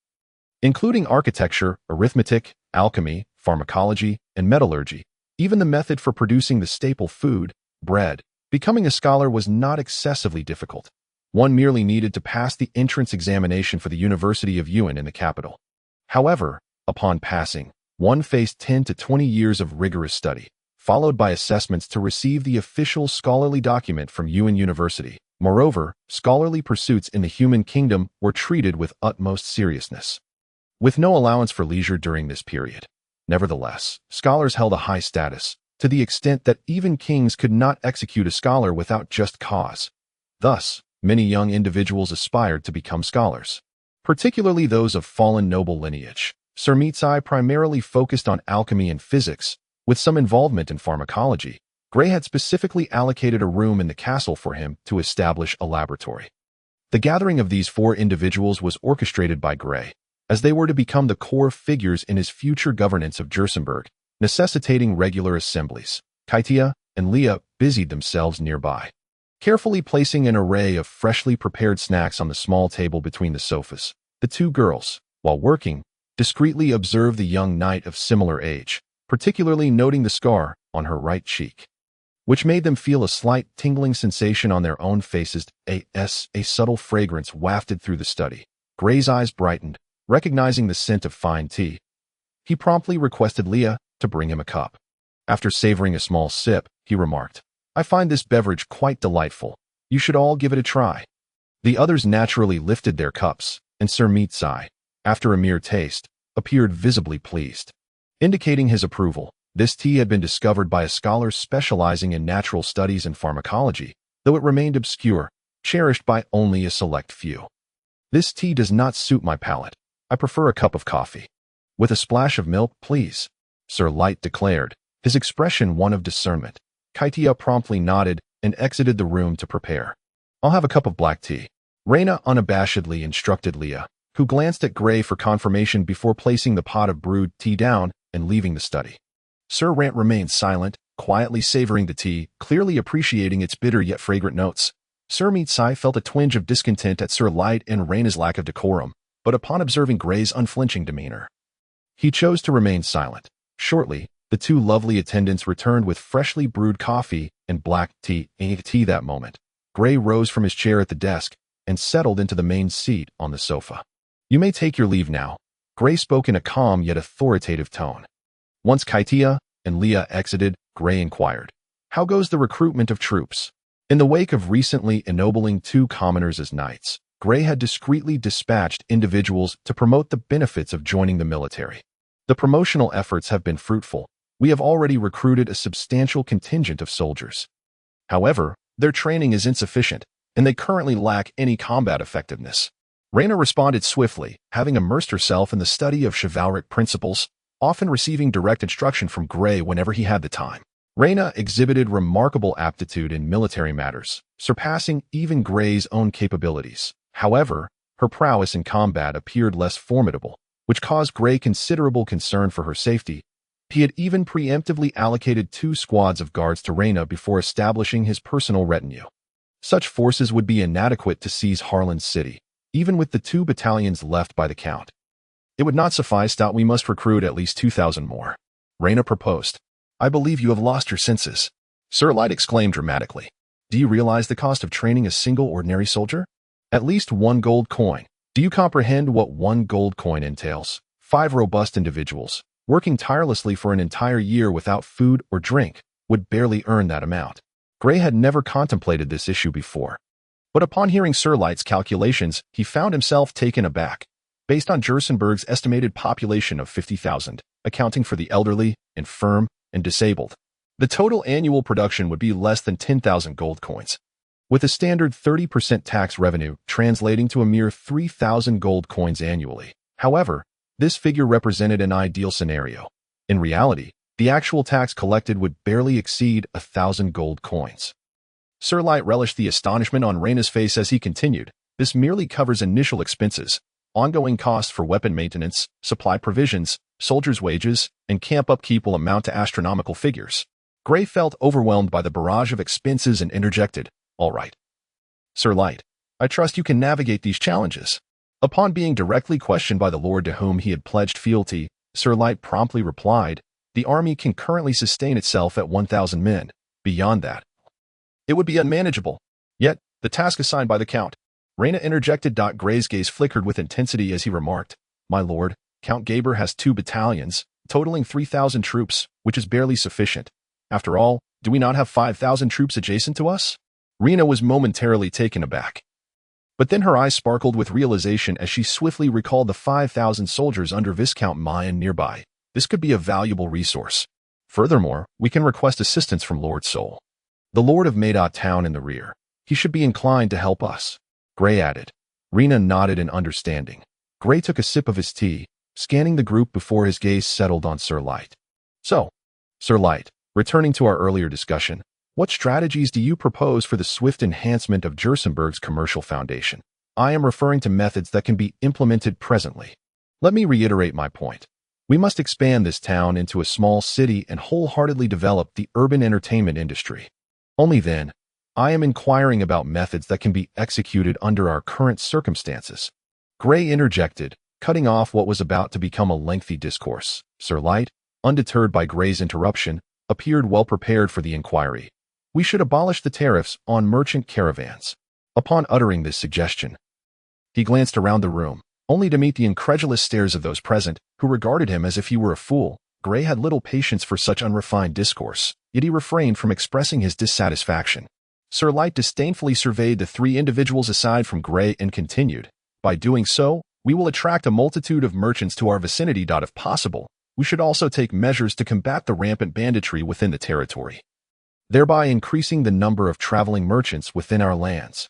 including architecture, arithmetic, alchemy, pharmacology, and metallurgy, even the method for producing the staple food, bread. Becoming a scholar was not excessively difficult. One merely needed to pass the entrance examination for the University of Yuan in the capital. However, upon passing, one faced 10 to 20 years of rigorous study, followed by assessments to receive the official scholarly document from Yuan University. Moreover, scholarly pursuits in the human kingdom were treated with utmost seriousness, with no allowance for leisure during this period. Nevertheless, scholars held a high status, to the extent that even kings could not execute a scholar without just cause. Thus, many young individuals aspired to become scholars, particularly those of fallen noble lineage. Sir Meatsai primarily focused on alchemy and physics, with some involvement in pharmacology. Gray had specifically allocated a room in the castle for him to establish a laboratory. The gathering of these four individuals was orchestrated by Gray, as they were to become the core figures in his future governance of Jersenberg, necessitating regular assemblies. Kaitia and Leah busied themselves nearby, carefully placing an array of freshly prepared snacks on the small table between the sofas. The two girls, while working, discreetly observed the young knight of similar age, particularly noting the scar on her right cheek, which made them feel a slight tingling sensation on their own faces. A subtle fragrance wafted through the study. Gray's eyes brightened, recognizing the scent of fine tea. He promptly requested Leah to bring him a cup. After savoring a small sip, he remarked, "I find this beverage quite delightful. You should all give it a try." The others naturally lifted their cups, and Sir Meatsai, after a mere taste, appeared visibly pleased, indicating his approval. This tea had been discovered by a scholar specializing in natural studies and pharmacology, though it remained obscure, cherished by only a select few. "This tea does not suit my palate. I prefer a cup of coffee. With a splash of milk, please," Sir Light declared, his expression one of discernment. Kaitia promptly nodded and exited the room to prepare. "I'll have a cup of black tea," Reyna unabashedly instructed Leah, who glanced at Gray for confirmation before placing the pot of brewed tea down and leaving the study. Sir Rant remained silent, quietly savoring the tea, clearly appreciating its bitter yet fragrant notes. Sir Meatsai felt a twinge of discontent at Sir Light and Reyna's lack of decorum, but upon observing Gray's unflinching demeanor, he chose to remain silent. Shortly, the two lovely attendants returned with freshly brewed coffee and black tea. That moment, Gray rose from his chair at the desk and settled into the main seat on the sofa. "You may take your leave now," Gray spoke in a calm yet authoritative tone. Once Kaitia and Leah exited, Gray inquired, "How goes the recruitment of troops?" In the wake of recently ennobling two commoners as knights, Gray had discreetly dispatched individuals to promote the benefits of joining the military. The promotional efforts have been fruitful. We have already recruited a substantial contingent of soldiers. However, their training is insufficient, and they currently lack any combat effectiveness. Reyna responded swiftly, having immersed herself in the study of chivalric principles, often receiving direct instruction from Gray whenever he had the time. Reyna exhibited remarkable aptitude in military matters, surpassing even Gray's own capabilities. However, her prowess in combat appeared less formidable, which caused Gray considerable concern for her safety. He had even preemptively allocated 2 squads of guards to Reyna before establishing his personal retinue. Such forces would be inadequate to seize Harland city, even with the 2 battalions left by the Count. "It would not suffice that we must recruit at least 2,000 more," Reyna proposed. "I believe you have lost your senses," Sir Light exclaimed dramatically. "Do you realize the cost of training a single ordinary soldier? At least 1 gold coin. Do you comprehend what 1 gold coin entails? 5 robust individuals, working tirelessly for an entire year without food or drink, would barely earn that amount." Gray had never contemplated this issue before, but upon hearing Sir Light's calculations, he found himself taken aback. based on Jersenberg's estimated population of 50,000, accounting for the elderly, infirm, and disabled. The total annual production would be less than 10,000 gold coins, with a standard 30% tax revenue translating to a mere 3,000 gold coins annually. However, this figure represented an ideal scenario. In reality, the actual tax collected would barely exceed 1,000 gold coins. Sir Light relished the astonishment on Reyna's face as he continued. This merely covers initial expenses, ongoing costs for weapon maintenance, supply provisions, soldiers' wages, and camp upkeep will amount to astronomical figures. Gray felt overwhelmed by the barrage of expenses and interjected, "All right, Sir Light, I trust you can navigate these challenges." Upon being directly questioned by the lord to whom he had pledged fealty, Sir Light promptly replied, "The army can currently sustain itself at 1,000 men. Beyond that, it would be unmanageable." Yet, the task assigned by the Count. Reyna interjected. Gray's gaze flickered with intensity as he remarked, "My lord, Count Gaber has 2 battalions, totaling 3,000 troops, which is barely sufficient. After all, do we not have 5,000 troops adjacent to us?" Reyna was momentarily taken aback. But then her eyes sparkled with realization as she swiftly recalled the 5,000 soldiers under Viscount Mayan nearby. This could be a valuable resource. Furthermore, we can request assistance from Lord Sol, the Lord of Maida Town in the rear. He should be inclined to help us," Gray added. Reyna nodded in understanding. Gray took a sip of his tea, scanning the group before his gaze settled on Sir Light. "So, Sir Light, returning to our earlier discussion, what strategies do you propose for the swift enhancement of Jersenberg's commercial foundation? I am referring to methods that can be implemented presently. Let me reiterate my point. We must expand this town into a small city and wholeheartedly develop the urban entertainment industry. Only then, I am inquiring about methods that can be executed under our current circumstances." Gray interjected, cutting off what was about to become a lengthy discourse. Sir Light, undeterred by Gray's interruption, appeared well prepared for the inquiry. "We should abolish the tariffs on merchant caravans." Upon uttering this suggestion, he glanced around the room, only to meet the incredulous stares of those present, who regarded him as if he were a fool. Gray had little patience for such unrefined discourse, yet he refrained from expressing his dissatisfaction. Sir Light disdainfully surveyed the 3 individuals aside from Gray and continued, "By doing so, we will attract a multitude of merchants to our vicinity. If possible, we should also take measures to combat the rampant banditry within the territory, thereby increasing the number of traveling merchants within our lands."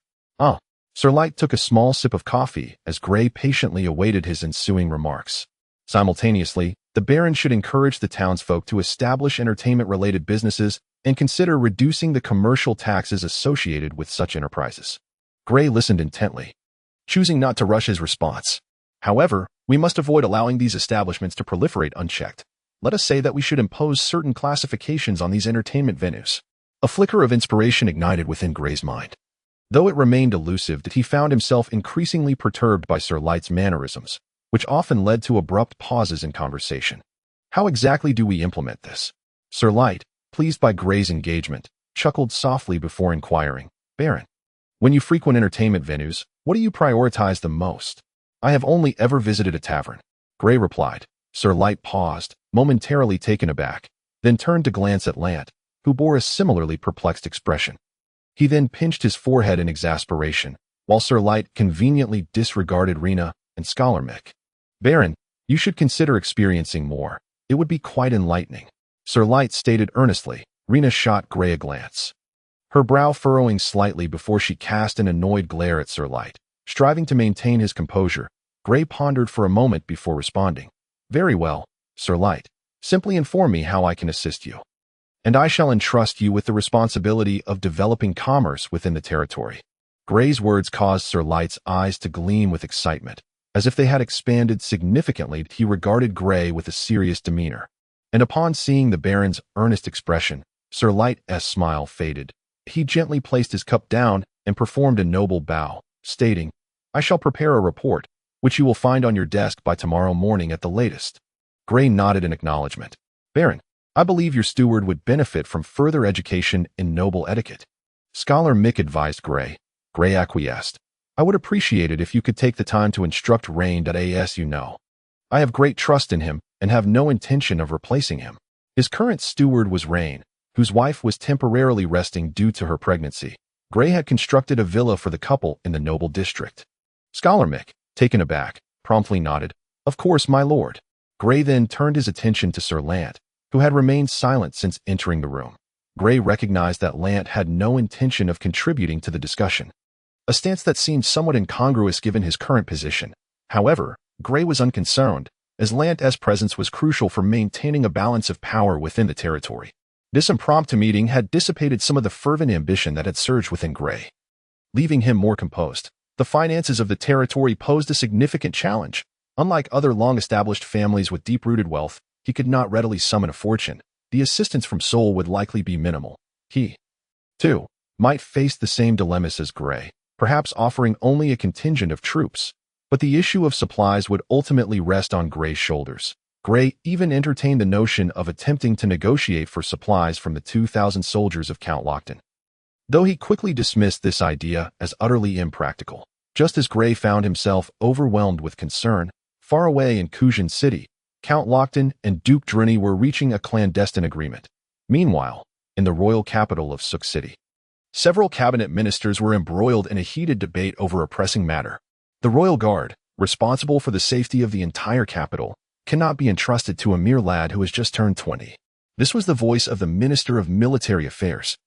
Sir Light took a small sip of coffee as Gray patiently awaited his ensuing remarks. Simultaneously, the Baron should encourage the townsfolk to establish entertainment-related businesses and consider reducing the commercial taxes associated with such enterprises. Gray listened intently, choosing not to rush his response. "However, we must avoid allowing these establishments to proliferate unchecked. Let us say that we should impose certain classifications on these entertainment venues." A flicker of inspiration ignited within Gray's mind. Though it remained elusive, he found himself increasingly perturbed by Sir Light's mannerisms, which often led to abrupt pauses in conversation. "How exactly do we implement this?" Sir Light, pleased by Gray's engagement, chuckled softly before inquiring, "Baron, when you frequent entertainment venues, what do you prioritize the most?" "I have only ever visited a tavern," Gray replied. Sir Light paused, momentarily taken aback, then turned to glance at Lant, who bore a similarly perplexed expression. He then pinched his forehead in exasperation, while Sir Light conveniently disregarded Reyna and Scholar Mick. "Baron, you should consider experiencing more. It would be quite enlightening," Sir Light stated earnestly. Reyna shot Gray a glance, her brow furrowing slightly before she cast an annoyed glare at Sir Light. Striving to maintain his composure, Gray pondered for a moment before responding. "Very well, Sir Light. Simply inform me how I can assist you, and I shall entrust you with the responsibility of developing commerce within the territory." Gray's words caused Sir Light's eyes to gleam with excitement. As if they had expanded significantly, he regarded Gray with a serious demeanor. And upon seeing the Baron's earnest expression, Sir Light's smile faded. He gently placed his cup down and performed a noble bow, stating, "I shall prepare a report, which you will find on your desk by tomorrow morning at the latest." Gray nodded in acknowledgement. "Baron, I believe your steward would benefit from further education in noble etiquette." Scholar Mick advised Gray. Gray acquiesced. "I would appreciate it if you could take the time to instruct Rain.as you know. I have great trust in him and have no intention of replacing him." His current steward was Rain, whose wife was temporarily resting due to her pregnancy. Gray had constructed a villa for the couple in the noble district. Scholar Mick, taken aback, promptly nodded. Of course, my lord. Gray then turned his attention to Sir Lant, who had remained silent since entering the room. Gray recognized that Lant had no intention of contributing to the discussion, a stance that seemed somewhat incongruous given his current position. However, Gray was unconcerned, as Lant's presence was crucial for maintaining a balance of power within the territory. This impromptu meeting had dissipated some of the fervent ambition that had surged within Gray, leaving him more composed. The finances of the territory posed a significant challenge. Unlike other long-established families with deep-rooted wealth, he could not readily summon a fortune. The assistance from Sol would likely be minimal. He, too, might face the same dilemmas as Gray, perhaps offering only a contingent of troops. But the issue of supplies would ultimately rest on Gray's shoulders. Gray even entertained the notion of attempting to negotiate for supplies from the 2,000 soldiers of Count Lockton, though he quickly dismissed this idea as utterly impractical. Just as Gray found himself overwhelmed with concern, far away in Kujan City, Count Lockton and Duke Drini were reaching a clandestine agreement. Meanwhile, in the royal capital of Sook City, several cabinet ministers were embroiled in a heated debate over a pressing matter. The royal guard, responsible for the safety of the entire capital, cannot be entrusted to a mere lad who has just turned 20. This was the voice of the Minister of Military Affairs,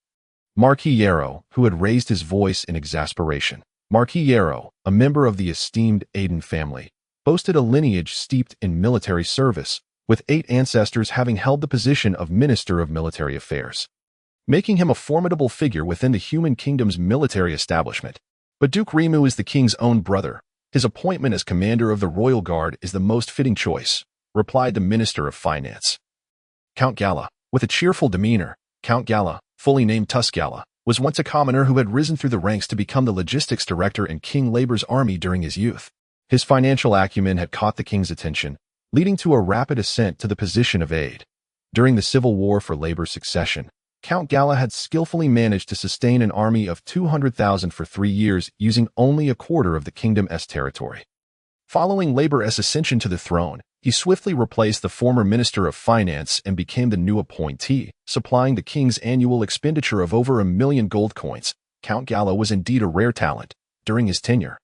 Marquis Yarrow, who had raised his voice in exasperation. Marquis Yarrow, a member of the esteemed Aiden family, boasted a lineage steeped in military service, with 8 ancestors having held the position of Minister of Military Affairs, making him a formidable figure within the Human Kingdom's military establishment. But Duke Rimu is the king's own brother. His appointment as commander of the Royal Guard is the most fitting choice, replied the Minister of Finance, Count Gala. With a cheerful demeanor, Count Gala, fully named Tuscala, was once a commoner who had risen through the ranks to become the logistics director in King Labor's army during his youth. His financial acumen had caught the king's attention, leading to a rapid ascent to the position of aide. During the civil war for Labor's succession, Count Gala had skillfully managed to sustain an army of 200,000 for 3 years using only a quarter of the kingdom's territory. Following Labor's ascension to the throne, he swiftly replaced the former Minister of Finance and became the new appointee, supplying the king's annual expenditure of over 1 million gold coins. Count Gala was indeed a rare talent. During his tenure,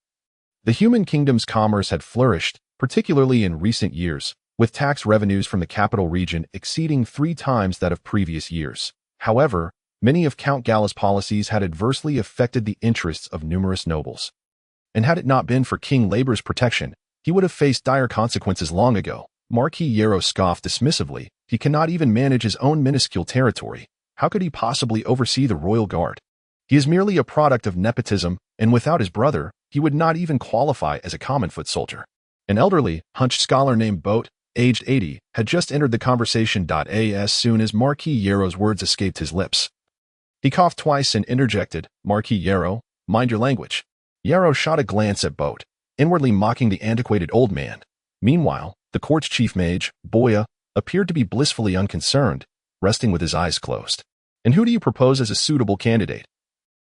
the Human Kingdom's commerce had flourished, particularly in recent years, with tax revenues from the capital region exceeding 3 times that of previous years. However, many of Count Gala's policies had adversely affected the interests of numerous nobles, and had it not been for King Labor's protection, he would have faced dire consequences long ago. Marquis Yarrow scoffed dismissively. He cannot even manage his own minuscule territory. How could he possibly oversee the royal guard? He is merely a product of nepotism, and without his brother, he would not even qualify as a common foot soldier. An elderly, hunched scholar named Boat, aged 80, had just entered the conversation. As soon as Marquis Yarrow's words escaped his lips, he coughed twice and interjected, "Marquis Yarrow, mind your language." Yarrow shot a glance at Boat, inwardly mocking the antiquated old man. Meanwhile, the court's chief mage, Boya, appeared to be blissfully unconcerned, resting with his eyes closed. "And who do you propose as a suitable candidate?"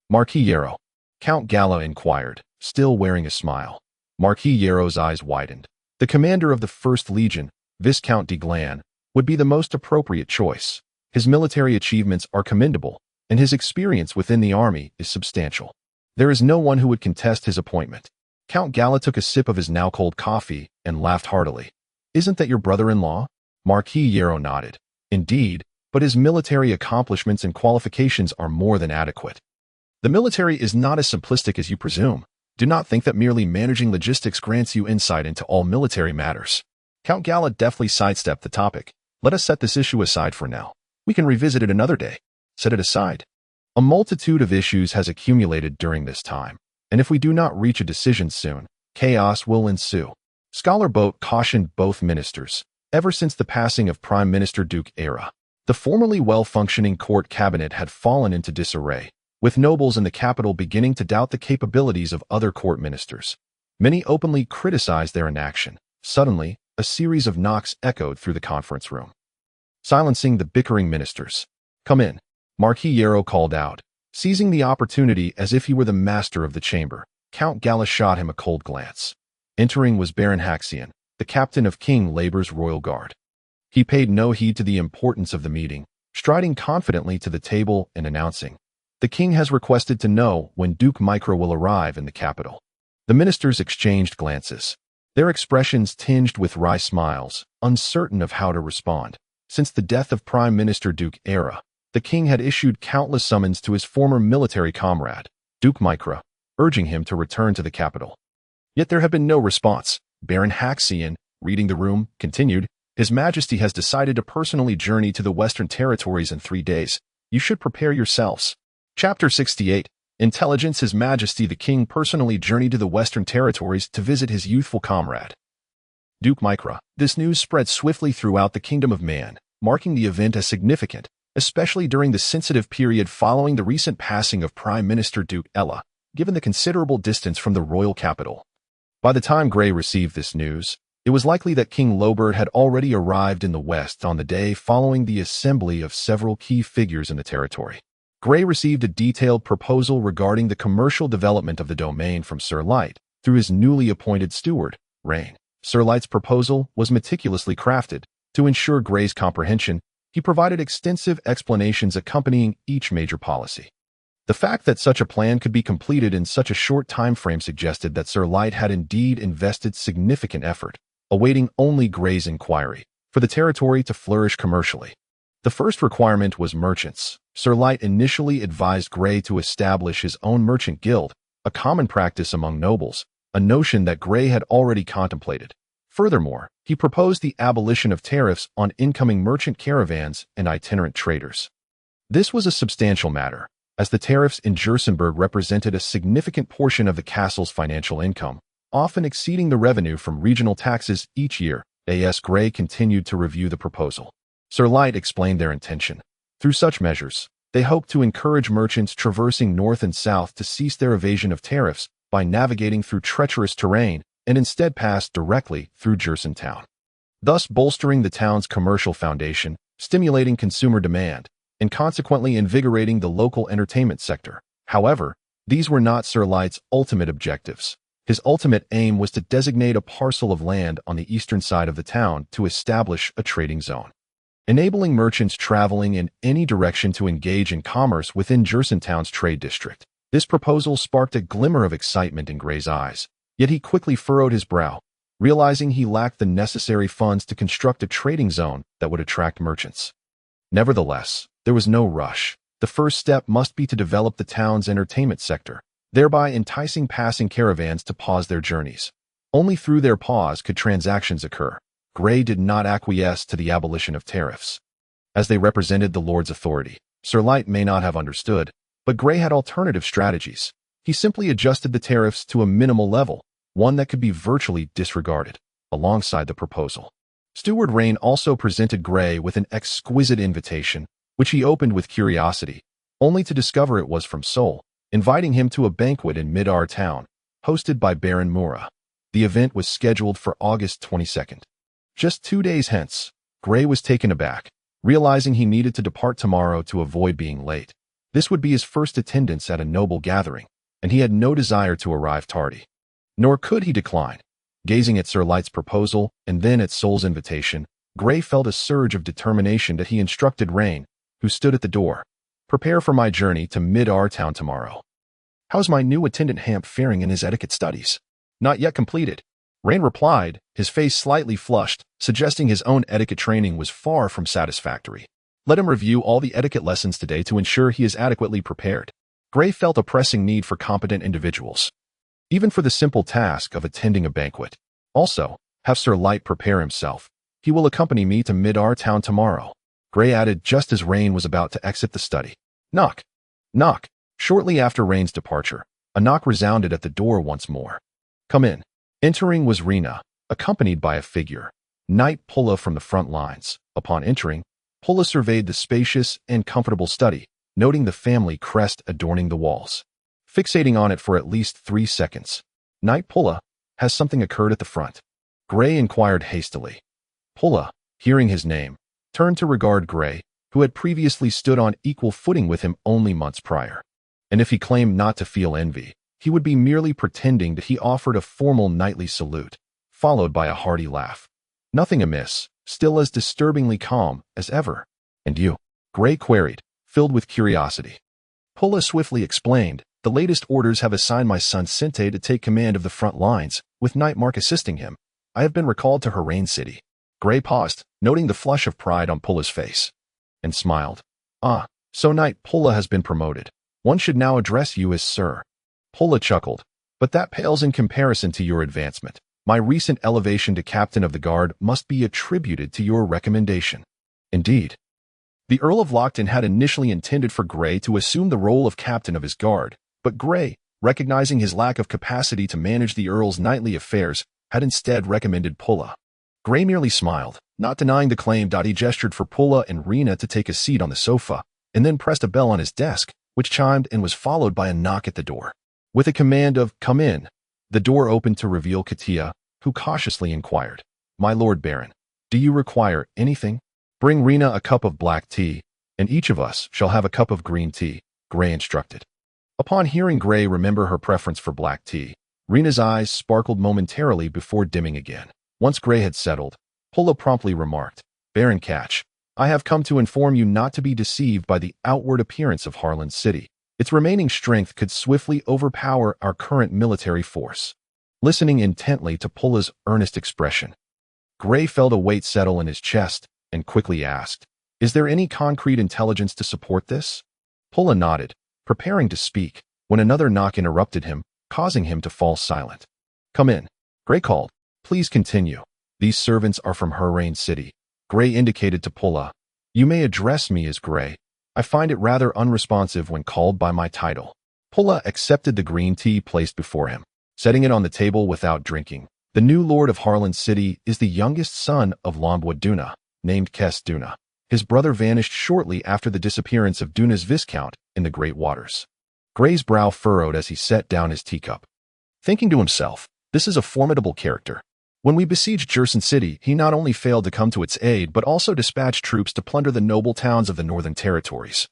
"Marquis Yarrow," Count Gala inquired, still wearing a smile. Marquis Yarrow's eyes widened. The commander of the 1st Legion, Viscount de Glan, would be the most appropriate choice. His military achievements are commendable, and his experience within the army is substantial. There is no one who would contest his appointment. Count Gala took a sip of his now cold coffee and laughed heartily. "Isn't that your brother-in-law?" Marquis Yarrow nodded. "Indeed, but his military accomplishments and qualifications are more than adequate. The military is not as simplistic as you presume. Do not think that merely managing logistics grants you insight into all military matters." Count Gala deftly sidestepped the topic. "Let us set this issue aside for now. We can revisit it another day." "Set it aside." A multitude of issues has accumulated during this time, and if we do not reach a decision soon, chaos will ensue. Scholar Boat cautioned both ministers. Ever since the passing of Prime Minister Duke Era, the formerly well-functioning court cabinet had fallen into disarray, with nobles in the capital beginning to doubt the capabilities of other court ministers. Many openly criticized their inaction. Suddenly, a series of knocks echoed through the conference room, silencing the bickering ministers. "Come in," Marquis Yarrow called out, seizing the opportunity as if he were the master of the chamber. Count Gala shot him a cold glance. Entering was Baron Haxion, the captain of King Labor's royal guard. He paid no heed to the importance of the meeting, striding confidently to the table and announcing, "The king has requested to know when Duke Micro will arrive in the capital." The ministers exchanged glances. their expressions tinged with wry smiles, uncertain of how to respond. Since the death of Prime Minister Duke Era, the king had issued countless summons to his former military comrade, Duke Micra, urging him to return to the capital. Yet there had been no response. Baron Haxian, reading the room, continued, His Majesty has decided to personally journey to the Western Territories in 3 days. You should prepare yourselves. Chapter 68. Intelligence. His Majesty the King personally journeyed to the Western Territories to visit his youthful comrade, Duke Micra. This news spread swiftly throughout the Kingdom of Man, marking the event as significant, especially during the sensitive period following the recent passing of Prime Minister Duke Ella, given the considerable distance from the royal capital. By the time Gray received this news, it was likely that King Lobert had already arrived in the West on the day following the assembly of several key figures in the territory. Gray received a detailed proposal regarding the commercial development of the domain from Sir Light through his newly appointed steward, Rain. Sir Light's proposal was meticulously crafted. To ensure Gray's comprehension, he provided extensive explanations accompanying each major policy. The fact that such a plan could be completed in such a short time frame suggested that Sir Light had indeed invested significant effort, awaiting only Gray's inquiry, for the territory to flourish commercially. The first requirement was merchants. Sir Light initially advised Gray to establish his own merchant guild, a common practice among nobles, a notion that Gray had already contemplated. Furthermore, he proposed the abolition of tariffs on incoming merchant caravans and itinerant traders. This was a substantial matter, as the tariffs in Jersenberg represented a significant portion of the castle's financial income, often exceeding the revenue from regional taxes each year. A.S. Gray continued to review the proposal. Sir Light explained their intention. Through such measures, they hoped to encourage merchants traversing north and south to cease their evasion of tariffs by navigating through treacherous terrain and instead pass directly through Jersen town, thus bolstering the town's commercial foundation, stimulating consumer demand, and consequently invigorating the local entertainment sector. However, these were not Sir Light's ultimate objectives. His ultimate aim was to designate a parcel of land on the eastern side of the town to establish a trading zone, enabling merchants traveling in any direction to engage in commerce within Jersen town's trade district. This proposal sparked a glimmer of excitement in Gray's eyes, yet he quickly furrowed his brow, realizing he lacked the necessary funds to construct a trading zone that would attract merchants. Nevertheless, there was no rush. The first step must be to develop the town's entertainment sector, thereby enticing passing caravans to pause their journeys. Only through their pause could transactions occur. Gray did not acquiesce to the abolition of tariffs, as they represented the Lord's authority. Sir Light may not have understood, but Gray had alternative strategies. He simply adjusted the tariffs to a minimal level, one that could be virtually disregarded, alongside the proposal. Steward Rain also presented Gray with an exquisite invitation, which he opened with curiosity, only to discover it was from Seoul, inviting him to a banquet in Midar town, hosted by Baron Mura. The event was scheduled for August 22nd. Just 2 days hence, Gray was taken aback, realizing he needed to depart tomorrow to avoid being late. This would be his first attendance at a noble gathering, and he had no desire to arrive tardy. Nor could he decline. Gazing at Sir Light's proposal and then at Seoul's invitation, Gray felt a surge of determination that he instructed Rain, who stood at the door. Prepare for my journey to Midar town tomorrow. How's my new attendant Hamp faring in his etiquette studies? Not yet completed. Rain replied, his face slightly flushed, suggesting his own etiquette training was far from satisfactory. Let him review all the etiquette lessons today to ensure he is adequately prepared. Gray felt a pressing need for competent individuals, even for the simple task of attending a banquet. Also, have Sir Light prepare himself. He will accompany me to Midar town tomorrow. Gray added just as Rain was about to exit the study. Knock. Knock. Shortly after Rain's departure, a knock resounded at the door once more. Come in. Entering was Rena, accompanied by a figure, Knight Pulla from the front lines. Upon entering, Pulla surveyed the spacious and comfortable study, noting the family crest adorning the walls. Fixating on it for at least 3 seconds. Knight Pulla, has something occurred at the front? Gray inquired hastily. Pulla, hearing his name, turned to regard Gray, who had previously stood on equal footing with him only months prior. And if he claimed not to feel envy, he would be merely pretending that he offered a formal knightly salute, followed by a hearty laugh. Nothing amiss, still as disturbingly calm as ever. And you? Gray queried, filled with curiosity. Pulla swiftly explained, the latest orders have assigned my son Sente to take command of the front lines, with Knight Mark assisting him. I have been recalled to Harland City. Gray paused, noting the flush of pride on Pulla's face, and smiled. Ah, so Knight Pulla has been promoted. One should now address you as Sir. Pulla chuckled. But that pales in comparison to your advancement. My recent elevation to captain of the guard must be attributed to your recommendation. Indeed. The Earl of Lockton had initially intended for Gray to assume the role of captain of his guard, but Gray, recognizing his lack of capacity to manage the Earl's nightly affairs, had instead recommended Pulla. Gray merely smiled, not denying the claim. He gestured for Pulla and Rena to take a seat on the sofa, and then pressed a bell on his desk, which chimed and was followed by a knock at the door. With a command of, "Come in," the door opened to reveal Katia, who cautiously inquired, "My Lord Baron, do you require anything? Bring Rena a cup of black tea, and each of us shall have a cup of green tea," Gray instructed. Upon hearing Gray remember her preference for black tea, Rena's eyes sparkled momentarily before dimming again. Once Gray had settled, Pulla promptly remarked, "Baron Catch, I have come to inform you not to be deceived by the outward appearance of Harland City. Its remaining strength could swiftly overpower our current military force." Listening intently to Pulla's earnest expression, Gray felt a weight settle in his chest and quickly asked, "Is there any concrete intelligence to support this?" Pulla nodded, preparing to speak, when another knock interrupted him, causing him to fall silent. "Come in," Gray called. "Please continue. These servants are from Harland City." Gray indicated to Pulla, "You may address me as Gray. I find it rather unresponsive when called by my title." Pulla accepted the green tea placed before him, setting it on the table without drinking. The new lord of Harland City is the youngest son of Lombwood Duna, named Kes Duna. His brother vanished shortly after the disappearance of Duna's Viscount in the Great Waters. Gray's brow furrowed as he set down his teacup, thinking to himself, "This is a formidable character. When we besieged Jerson City, he not only failed to come to its aid but also dispatched troops to plunder the noble towns of the northern territories,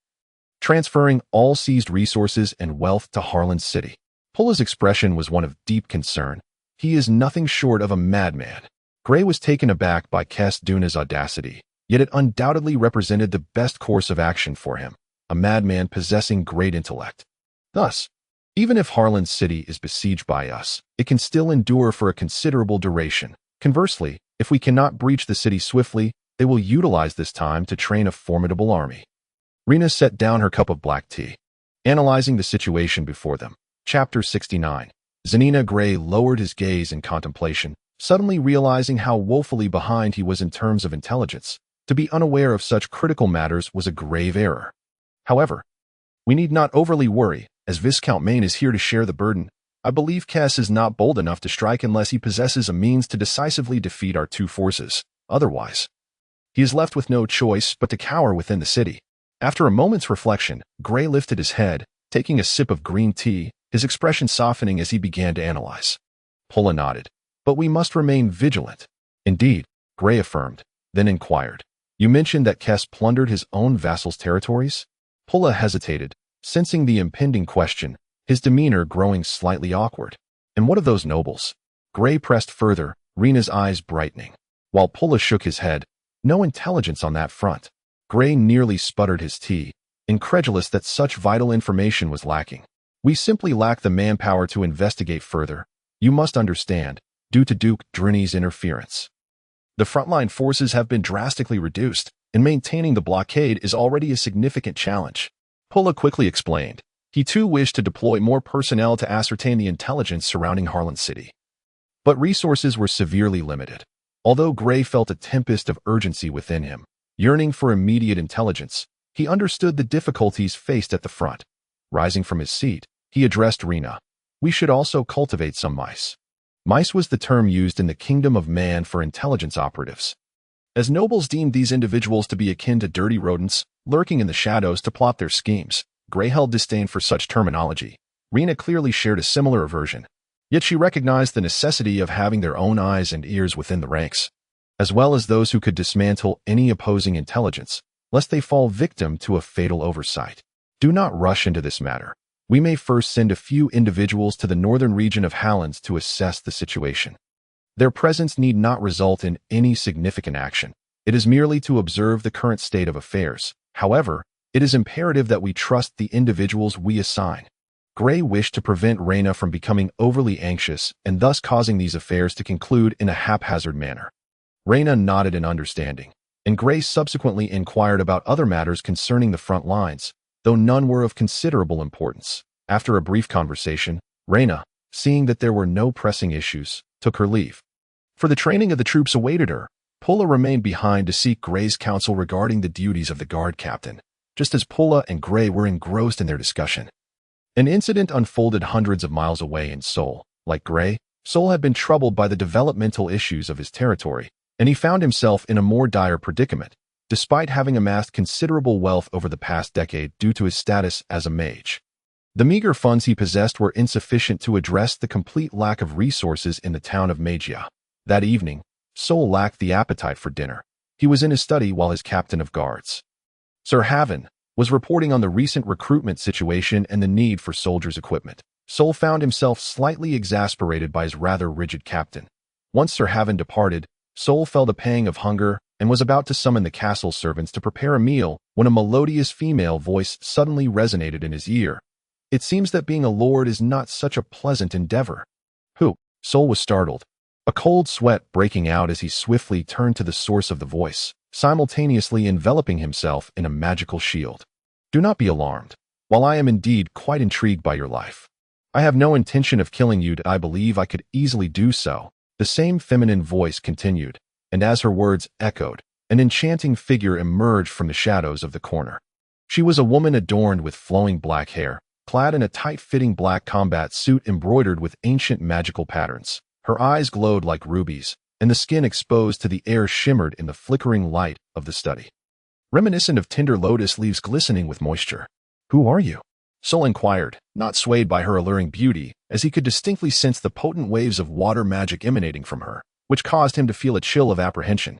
transferring all seized resources and wealth to Harland City." Pulla's expression was one of deep concern. "He is nothing short of a madman." Gray was taken aback by Kes Duna's audacity, yet it undoubtedly represented the best course of action for him, a madman possessing great intellect. Thus, even if Harland City is besieged by us, it can still endure for a considerable duration. Conversely, if we cannot breach the city swiftly, they will utilize this time to train a formidable army. Rena set down her cup of black tea, analyzing the situation before them. Chapter 69. Zanina Gray lowered his gaze in contemplation, suddenly realizing how woefully behind he was in terms of intelligence. To be unaware of such critical matters was a grave error. However, we need not overly worry, as Viscount Maine is here to share the burden. I believe Kes is not bold enough to strike unless he possesses a means to decisively defeat our two forces. Otherwise, he is left with no choice but to cower within the city. After a moment's reflection, Gray lifted his head, taking a sip of green tea, his expression softening as he began to analyze. Pulla nodded. "But we must remain vigilant." "Indeed," Gray affirmed, then inquired, "You mentioned that Kes plundered his own vassals' territories?" Pulla hesitated, sensing the impending question, his demeanor growing slightly awkward. "And what of those nobles?" Gray pressed further, Rena's eyes brightening. While Pulla shook his head, "No intelligence on that front." Gray nearly sputtered his tea, incredulous that such vital information was lacking. "We simply lack the manpower to investigate further. You must understand, due to Duke Drinny's interference, the frontline forces have been drastically reduced, and maintaining the blockade is already a significant challenge." Pulla quickly explained. He too wished to deploy more personnel to ascertain the intelligence surrounding Harland City, but resources were severely limited. Although Gray felt a tempest of urgency within him, yearning for immediate intelligence, he understood the difficulties faced at the front. Rising from his seat, he addressed Rena. "We should also cultivate some mice." Mice was the term used in the kingdom of man for intelligence operatives, as nobles deemed these individuals to be akin to dirty rodents, lurking in the shadows to plot their schemes. Gray held disdain for such terminology. Rena clearly shared a similar aversion, yet she recognized the necessity of having their own eyes and ears within the ranks, as well as those who could dismantle any opposing intelligence, lest they fall victim to a fatal oversight. "Do not rush into this matter. We may first send a few individuals to the northern region of Harland to assess the situation. Their presence need not result in any significant action. It is merely to observe the current state of affairs. However, it is imperative that we trust the individuals we assign." Gray wished to prevent Reyna from becoming overly anxious and thus causing these affairs to conclude in a haphazard manner. Reyna nodded in understanding, and Gray subsequently inquired about other matters concerning the front lines, though none were of considerable importance. After a brief conversation, Reyna, seeing that there were no pressing issues, took her leave. For the training of the troops awaited her, Pulla remained behind to seek Gray's counsel regarding the duties of the guard captain, just as Pulla and Gray were engrossed in their discussion. An incident unfolded hundreds of miles away in Seoul. Like Gray, Seoul had been troubled by the developmental issues of his territory, and he found himself in a more dire predicament, despite having amassed considerable wealth over the past decade due to his status as a mage. The meager funds he possessed were insufficient to address the complete lack of resources in the town of Magia. That evening, Seoul lacked the appetite for dinner. He was in his study while his captain of guards, Sir Haven, was reporting on the recent recruitment situation and the need for soldiers' equipment. Seoul found himself slightly exasperated by his rather rigid captain. Once Sir Haven departed, Seoul felt a pang of hunger and was about to summon the castle servants to prepare a meal when a melodious female voice suddenly resonated in his ear. It seems that being a lord is not such a pleasant endeavor. Who? Seoul was startled, a cold sweat breaking out as he swiftly turned to the source of the voice, simultaneously enveloping himself in a magical shield. Do not be alarmed. While I am indeed quite intrigued by your life, I have no intention of killing you. I believe I could easily do so. The same feminine voice continued, and as her words echoed, an enchanting figure emerged from the shadows of the corner. She was a woman adorned with flowing black hair, clad in a tight-fitting black combat suit embroidered with ancient magical patterns. Her eyes glowed like rubies, and the skin exposed to the air shimmered in the flickering light of the study, reminiscent of tender lotus leaves glistening with moisture. Who are you? Seoul inquired, not swayed by her alluring beauty, as he could distinctly sense the potent waves of water magic emanating from her, which caused him to feel a chill of apprehension.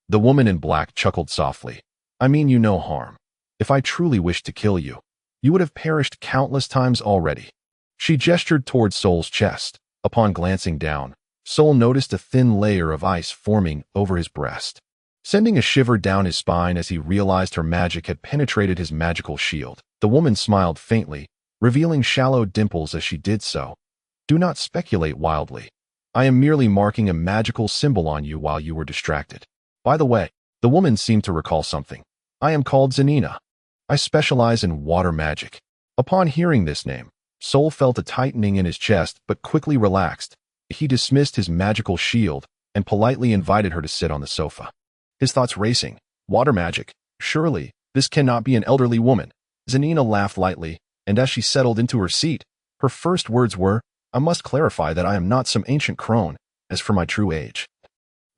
The woman in black chuckled softly. I mean you no harm. If I truly wished to kill you, you would have perished countless times already. She gestured towards Seoul's chest. Upon glancing down, Seoul noticed a thin layer of ice forming over his breast, sending a shiver down his spine as he realized her magic had penetrated his magical shield. The woman smiled faintly, revealing shallow dimples as she did so. Do not speculate wildly. I am merely marking a magical symbol on you while you were distracted. By the way, the woman seemed to recall something. I am called Zanina. I specialize in water magic. Upon hearing this name, Seoul felt a tightening in his chest but quickly relaxed. He dismissed his magical shield and politely invited her to sit on the sofa. His thoughts racing. Water magic? Surely, this cannot be an elderly woman. Zanina laughed lightly, and as she settled into her seat, her first words were, I must clarify that I am not some ancient crone. As for my true age,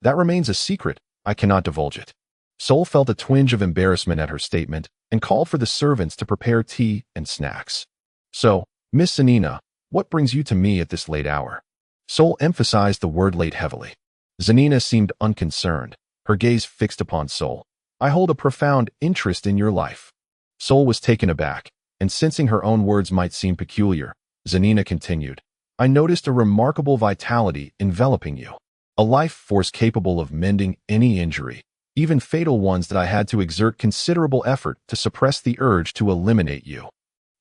that remains a secret. I cannot divulge it. Seoul felt a twinge of embarrassment at her statement and called for the servants to prepare tea and snacks. So, Miss Zanina, what brings you to me at this late hour? Seoul emphasized the word late heavily. Zanina seemed unconcerned, her gaze fixed upon Seoul. I hold a profound interest in your life. Seoul was taken aback, and sensing her own words might seem peculiar, Zanina continued. I noticed a remarkable vitality enveloping you, a life force capable of mending any injury, even fatal ones that I had to exert considerable effort to suppress the urge to eliminate you.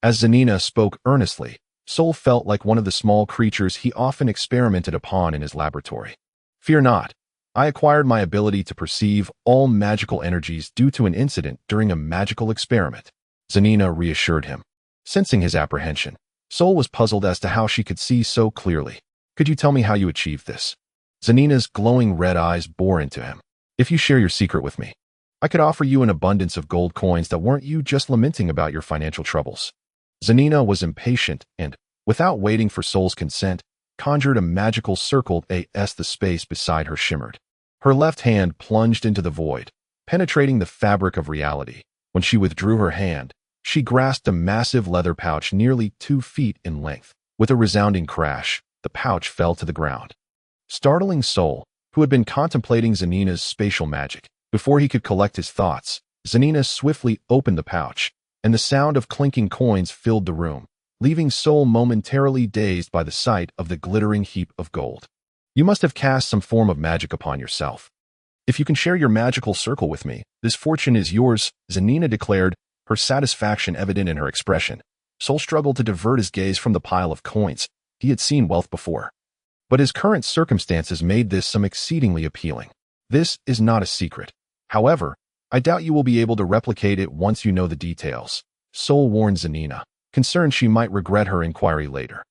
As Zanina spoke earnestly, Seoul felt like one of the small creatures he often experimented upon in his laboratory. Fear not. I acquired my ability to perceive all magical energies due to an incident during a magical experiment. Zanina reassured him. Sensing his apprehension, Seoul was puzzled as to how she could see so clearly. Could you tell me how you achieved this? Zanina's glowing red eyes bore into him. If you share your secret with me, I could offer you an abundance of gold coins that weren't you just lamenting about your financial troubles. Zanina was impatient and, without waiting for Seoul's consent, conjured a magical circle as the space beside her shimmered. Her left hand plunged into the void, penetrating the fabric of reality. When she withdrew her hand, she grasped a massive leather pouch nearly 2 feet in length. With a resounding crash, the pouch fell to the ground. Startling Seoul, who had been contemplating Zanina's spatial magic, before he could collect his thoughts, Zanina swiftly opened the pouch, and the sound of clinking coins filled the room, leaving Seoul momentarily dazed by the sight of the glittering heap of gold. You must have cast some form of magic upon yourself. If you can share your magical circle with me, this fortune is yours, Zanina declared, her satisfaction evident in her expression. Sol struggled to divert his gaze from the pile of coins. He had seen wealth before, but his current circumstances made this some exceedingly appealing. This is not a secret. However, I doubt you will be able to replicate it once you know the details. Sol warned Zanina, concerned she might regret her inquiry later.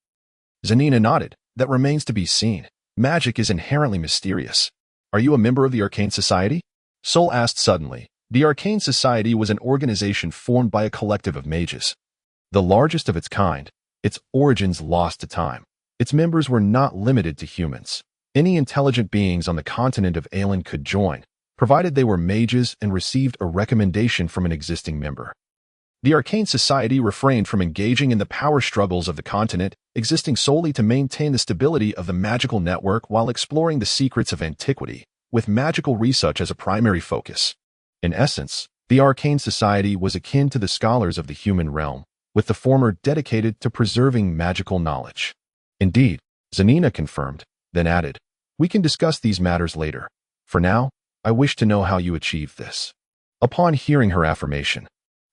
Zanina nodded. That remains to be seen. Magic is inherently mysterious. Are you a member of the Arcane Society? Sol asked suddenly. The Arcane Society was an organization formed by a collective of mages. The largest of its kind, its origins lost to time. Its members were not limited to humans. Any intelligent beings on the continent of Harland could join, provided they were mages and received a recommendation from an existing member. The Arcane Society refrained from engaging in the power struggles of the continent, existing solely to maintain the stability of the magical network while exploring the secrets of antiquity, with magical research as a primary focus. In essence, the Arcane Society was akin to the scholars of the human realm, with the former dedicated to preserving magical knowledge. Indeed, Zanina confirmed, then added, "We can discuss these matters later. For now, I wish to know how you achieved this." Upon hearing her affirmation,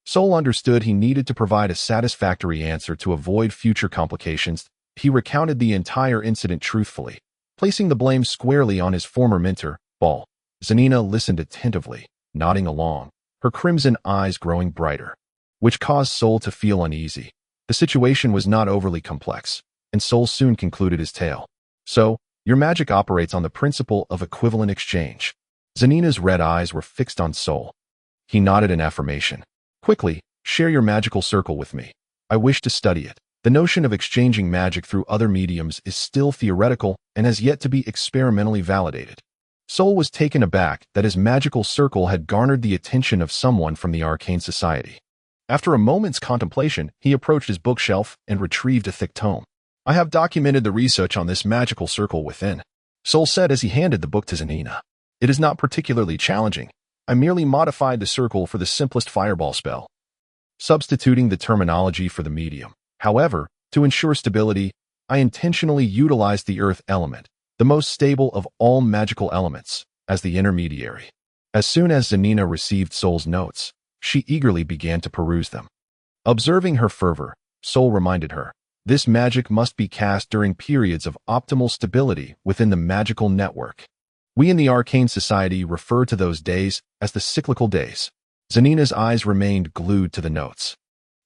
Sol understood he needed to provide a satisfactory answer to avoid future complications. He recounted the entire incident truthfully, placing the blame squarely on his former mentor, Ball. Zanina listened attentively, nodding along, her crimson eyes growing brighter, which caused Sol to feel uneasy. The situation was not overly complex, and Sol soon concluded his tale. "So, your magic operates on the principle of equivalent exchange." Zanina's red eyes were fixed on Sol. He nodded in affirmation. "Quickly, share your magical circle with me. I wish to study it." The notion of exchanging magic through other mediums is still theoretical and has yet to be experimentally validated. Sol was taken aback that his magical circle had garnered the attention of someone from the Arcane Society. After a moment's contemplation, he approached his bookshelf and retrieved a thick tome. "I have documented the research on this magical circle within," Sol said as he handed the book to Zanina. "It is not particularly challenging. I merely modified the circle for the simplest fireball spell, substituting the terminology for the medium. However, to ensure stability, I intentionally utilized the earth element, the most stable of all magical elements, as the intermediary." As soon as Zanina received Sol's notes, she eagerly began to peruse them. Observing her fervor, Sol reminded her, "This magic must be cast during periods of optimal stability within the magical network. We in the Arcane Society refer to those days as the cyclical days." Zanina's eyes remained glued to the notes.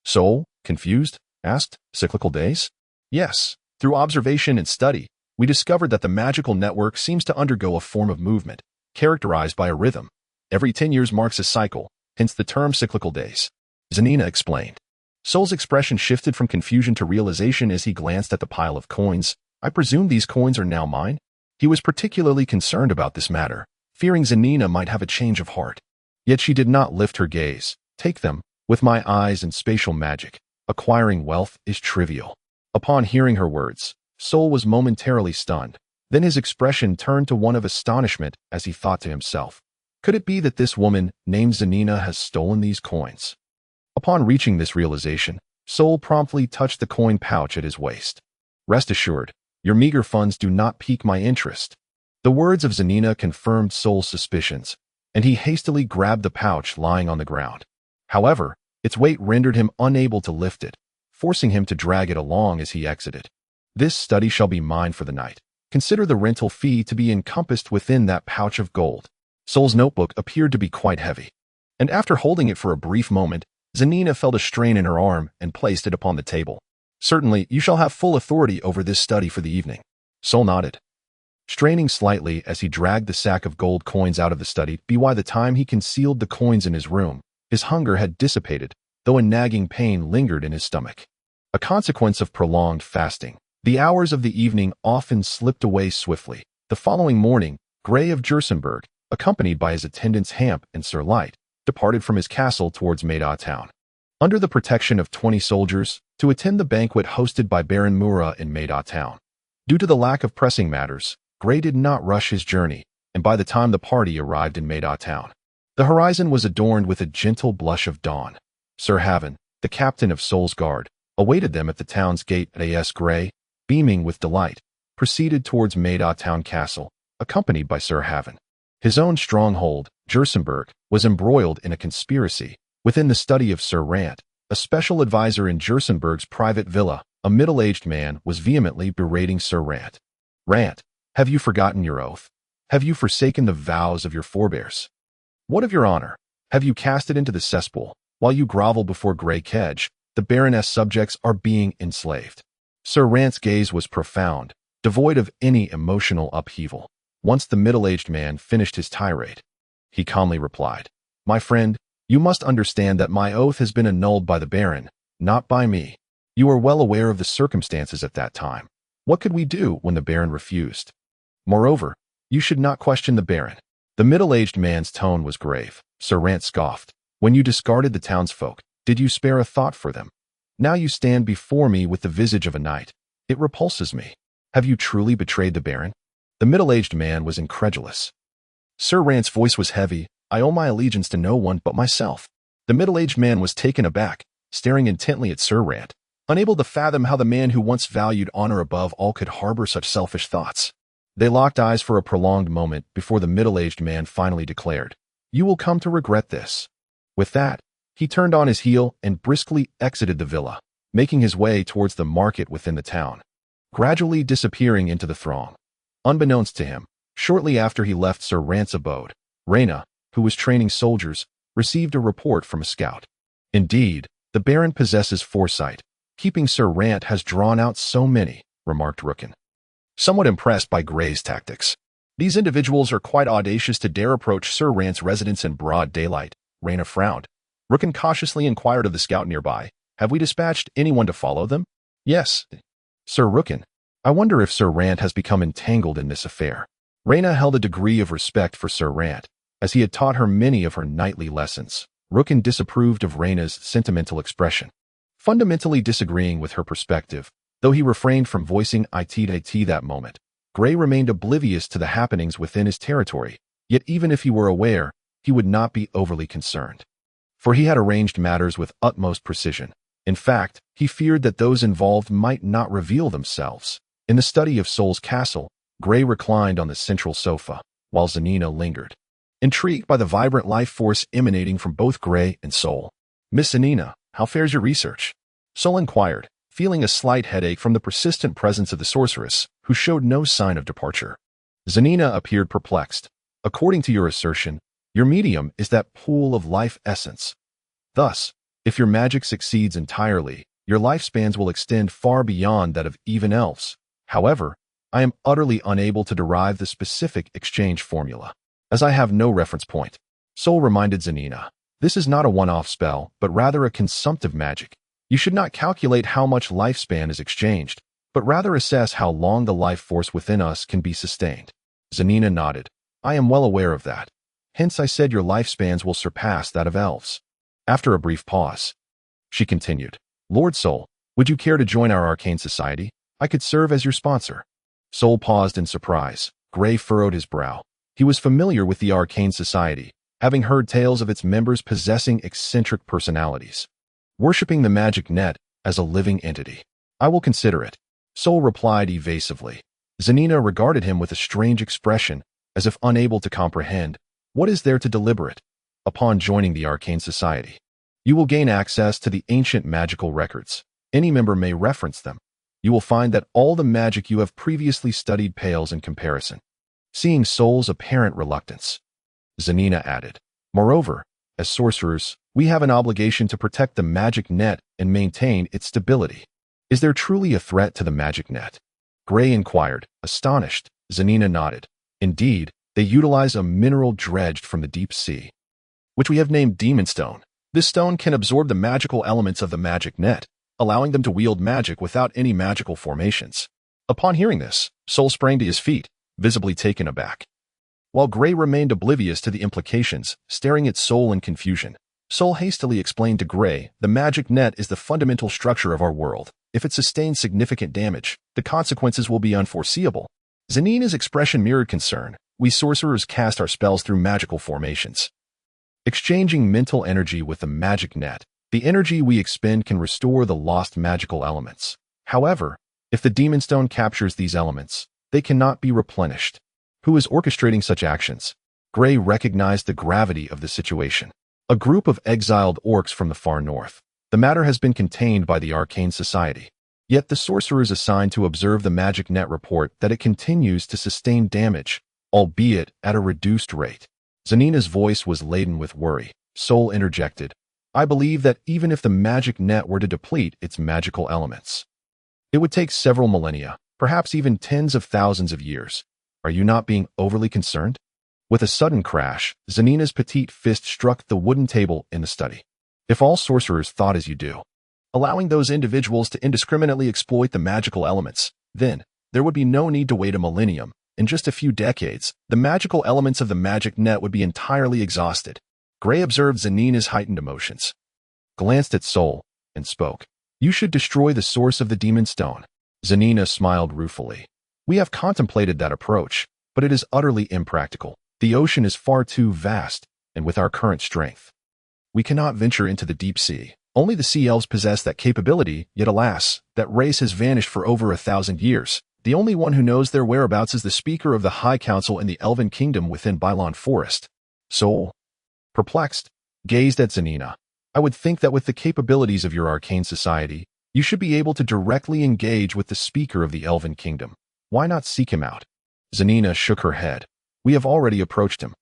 Sol, confused, asked, "Cyclical days?" "Yes. Through observation and study, we discovered that the magical network seems to undergo a form of movement, characterized by a rhythm. Every 10 years marks a cycle, hence the term cyclical days," Zanina explained. Sol's expression shifted from confusion to realization as he glanced at the pile of coins. "I presume these coins are now mine?" He was particularly concerned about this matter, fearing Zanina might have a change of heart. Yet she did not lift her gaze. "Take them. With my eyes and spatial magic, acquiring wealth is trivial." Upon hearing her words, Sol was momentarily stunned. Then his expression turned to one of astonishment as he thought to himself, "Could it be that this woman, named Zanina, has stolen these coins?" Upon reaching this realization, Sol promptly touched the coin pouch at his waist. "Rest assured, your meager funds do not pique my interest." The words of Zanina confirmed Sol's suspicions, and he hastily grabbed the pouch lying on the ground. However, its weight rendered him unable to lift it, forcing him to drag it along as he exited. "This study shall be mine for the night. Consider the rental fee to be encompassed within that pouch of gold." Sol's notebook appeared to be quite heavy, and after holding it for a brief moment, Zanina felt a strain in her arm and placed it upon the table. "Certainly, you shall have full authority over this study for the evening." Sol nodded, straining slightly as he dragged the sack of gold coins out of the study. By the time he concealed the coins in his room, his hunger had dissipated, though a nagging pain lingered in his stomach. A consequence of prolonged fasting, the hours of the evening often slipped away swiftly. The following morning, Gray of Jersenberg, accompanied by his attendants Hamp and Sir Light, departed from his castle towards Maida town, under the protection of 20 soldiers, to attend the banquet hosted by Baron Mura in Maida town. Due to the lack of pressing matters, Gray did not rush his journey, and by the time the party arrived in Maida town, the horizon was adorned with a gentle blush of dawn. Sir Haven, the captain of Sol's Guard, awaited them at the town's gate. A.S. Gray, beaming with delight, proceeded towards Maida town castle, accompanied by Sir Haven. His own stronghold, Jersenberg, was embroiled in a conspiracy within the study of Sir Rant, A special advisor in Jersenberg's private villa, a middle-aged man, was vehemently berating Sir Rant. Rant, have you forgotten your oath? Have you forsaken the vows of your forebears? What of your honor? Have you cast it into the cesspool? While you grovel before Grey Kedge, the Baroness' subjects are being enslaved. Sir Rant's gaze was profound, devoid of any emotional upheaval. Once the middle-aged man finished his tirade, he calmly replied, "My friend, you must understand that my oath has been annulled by the Baron, not by me. You are well aware of the circumstances at that time. What could we do when the Baron refused? Moreover, you should not question the Baron." The middle-aged man's tone was grave. Sir Rant scoffed. "When you discarded the townsfolk, did you spare a thought for them? Now you stand before me with the visage of a knight. It repulses me. Have you truly betrayed the Baron?" The middle-aged man was incredulous. Sir Rant's voice was heavy. "I owe my allegiance to no one but myself." The middle-aged man was taken aback, staring intently at Sir Rant, unable to fathom how the man who once valued honor above all could harbor such selfish thoughts. They locked eyes for a prolonged moment before the middle-aged man finally declared, "You will come to regret this." With that, he turned on his heel and briskly exited the villa, making his way towards the market within the town, gradually disappearing into the throng. Unbeknownst to him, shortly after he left Sir Rant's abode, Reyna, who was training soldiers, received a report from a scout. "Indeed, the Baron possesses foresight. Keeping Sir Rant has drawn out so many," remarked Rookin, somewhat impressed by Grey's tactics. "These individuals are quite audacious to dare approach Sir Rant's residence in broad daylight." Reyna frowned. Rookin cautiously inquired of the scout nearby, "Have we dispatched anyone to follow them?" "Yes, Sir Rookin. I wonder if Sir Rant has become entangled in this affair." Reyna held a degree of respect for Sir Rant, as he had taught her many of her knightly lessons. Rookin disapproved of Reyna's sentimental expression, fundamentally disagreeing with her perspective. Though he refrained from voicing it that moment, Grey remained oblivious to the happenings within his territory, yet even if he were aware, he would not be overly concerned, for he had arranged matters with utmost precision. In fact, he feared that those involved might not reveal themselves. In the study of Sol's castle, Grey reclined on the central sofa, while Zanina lingered, intrigued by the vibrant life force emanating from both Grey and Sol. "Miss Zanina, how fares your research?" Sol inquired, feeling a slight headache from the persistent presence of the sorceress, who showed no sign of departure. Zanina appeared perplexed. "According to your assertion, your medium is that pool of life essence. Thus, if your magic succeeds entirely, your lifespans will extend far beyond that of even elves. However, I am utterly unable to derive the specific exchange formula, as I have no reference point." Sol reminded Zanina, "This is not a one-off spell, but rather a consumptive magic. You should not calculate how much lifespan is exchanged, but rather assess how long the life force within us can be sustained." Zanina nodded. "I am well aware of that. Hence I said your lifespans will surpass that of elves." After a brief pause, she continued, "Lord Sol, would you care to join our arcane society? I could serve as your sponsor." Sol paused in surprise. Grey furrowed his brow. He was familiar with the arcane society, having heard tales of its members possessing eccentric personalities, worshipping the magic net as a living entity. "I will consider it," Sol replied evasively. Zanina regarded him with a strange expression, as if unable to comprehend. "What is there to deliberate? Upon joining the arcane society, you will gain access to the ancient magical records. Any member may reference them. You will find that all the magic you have previously studied pales in comparison." Seeing Sol's apparent reluctance, Zanina added, "Moreover, as sorcerers, we have an obligation to protect the magic net and maintain its stability." "Is there truly a threat to the magic net?" Grey inquired, astonished. Zanina nodded. "Indeed, they utilize a mineral dredged from the deep sea, which we have named Demon Stone. This stone can absorb the magical elements of the magic net, allowing them to wield magic without any magical formations." Upon hearing this, Sol sprang to his feet, visibly taken aback. While Grey remained oblivious to the implications, staring at Sol in confusion, Sol hastily explained to Grey, "The magic net is the fundamental structure of our world. If it sustains significant damage, the consequences will be unforeseeable." Zanina's expression mirrored concern. "We sorcerers cast our spells through magical formations, exchanging mental energy with the magic net. The energy we expend can restore the lost magical elements. However, if the demon stone captures these elements, they cannot be replenished." Who is orchestrating such actions? Grey recognized the gravity of the situation. A group of exiled orcs from the far north. The matter has been contained by the Arcane Society. Yet the sorcerers assigned to observe the magic net report that it continues to sustain damage, albeit at a reduced rate. Zanina's voice was laden with worry. Soul interjected. I believe that even if the magic net were to deplete its magical elements, it would take several millennia, perhaps even tens of thousands of years. Are you not being overly concerned? With a sudden crash, Zanina's petite fist struck the wooden table in the study. If all sorcerers thought as you do, allowing those individuals to indiscriminately exploit the magical elements, then there would be no need to wait a millennium. In just a few decades, the magical elements of the magic net would be entirely exhausted. Gray observed Zanina's heightened emotions, glanced at Soul, and spoke. You should destroy the source of the demon stone. Zanina smiled ruefully. We have contemplated that approach, but it is utterly impractical. The ocean is far too vast, and with our current strength, we cannot venture into the deep sea. Only the sea elves possess that capability, yet alas, that race has vanished for over 1,000 years. The only one who knows their whereabouts is the speaker of the High Council in the Elven Kingdom within Bylon Forest. Soul, perplexed, gazed at Zanina. I would think that with the capabilities of your arcane society, you should be able to directly engage with the speaker of the Elven Kingdom. Why not seek him out? Zanina shook her head. We have already approached him.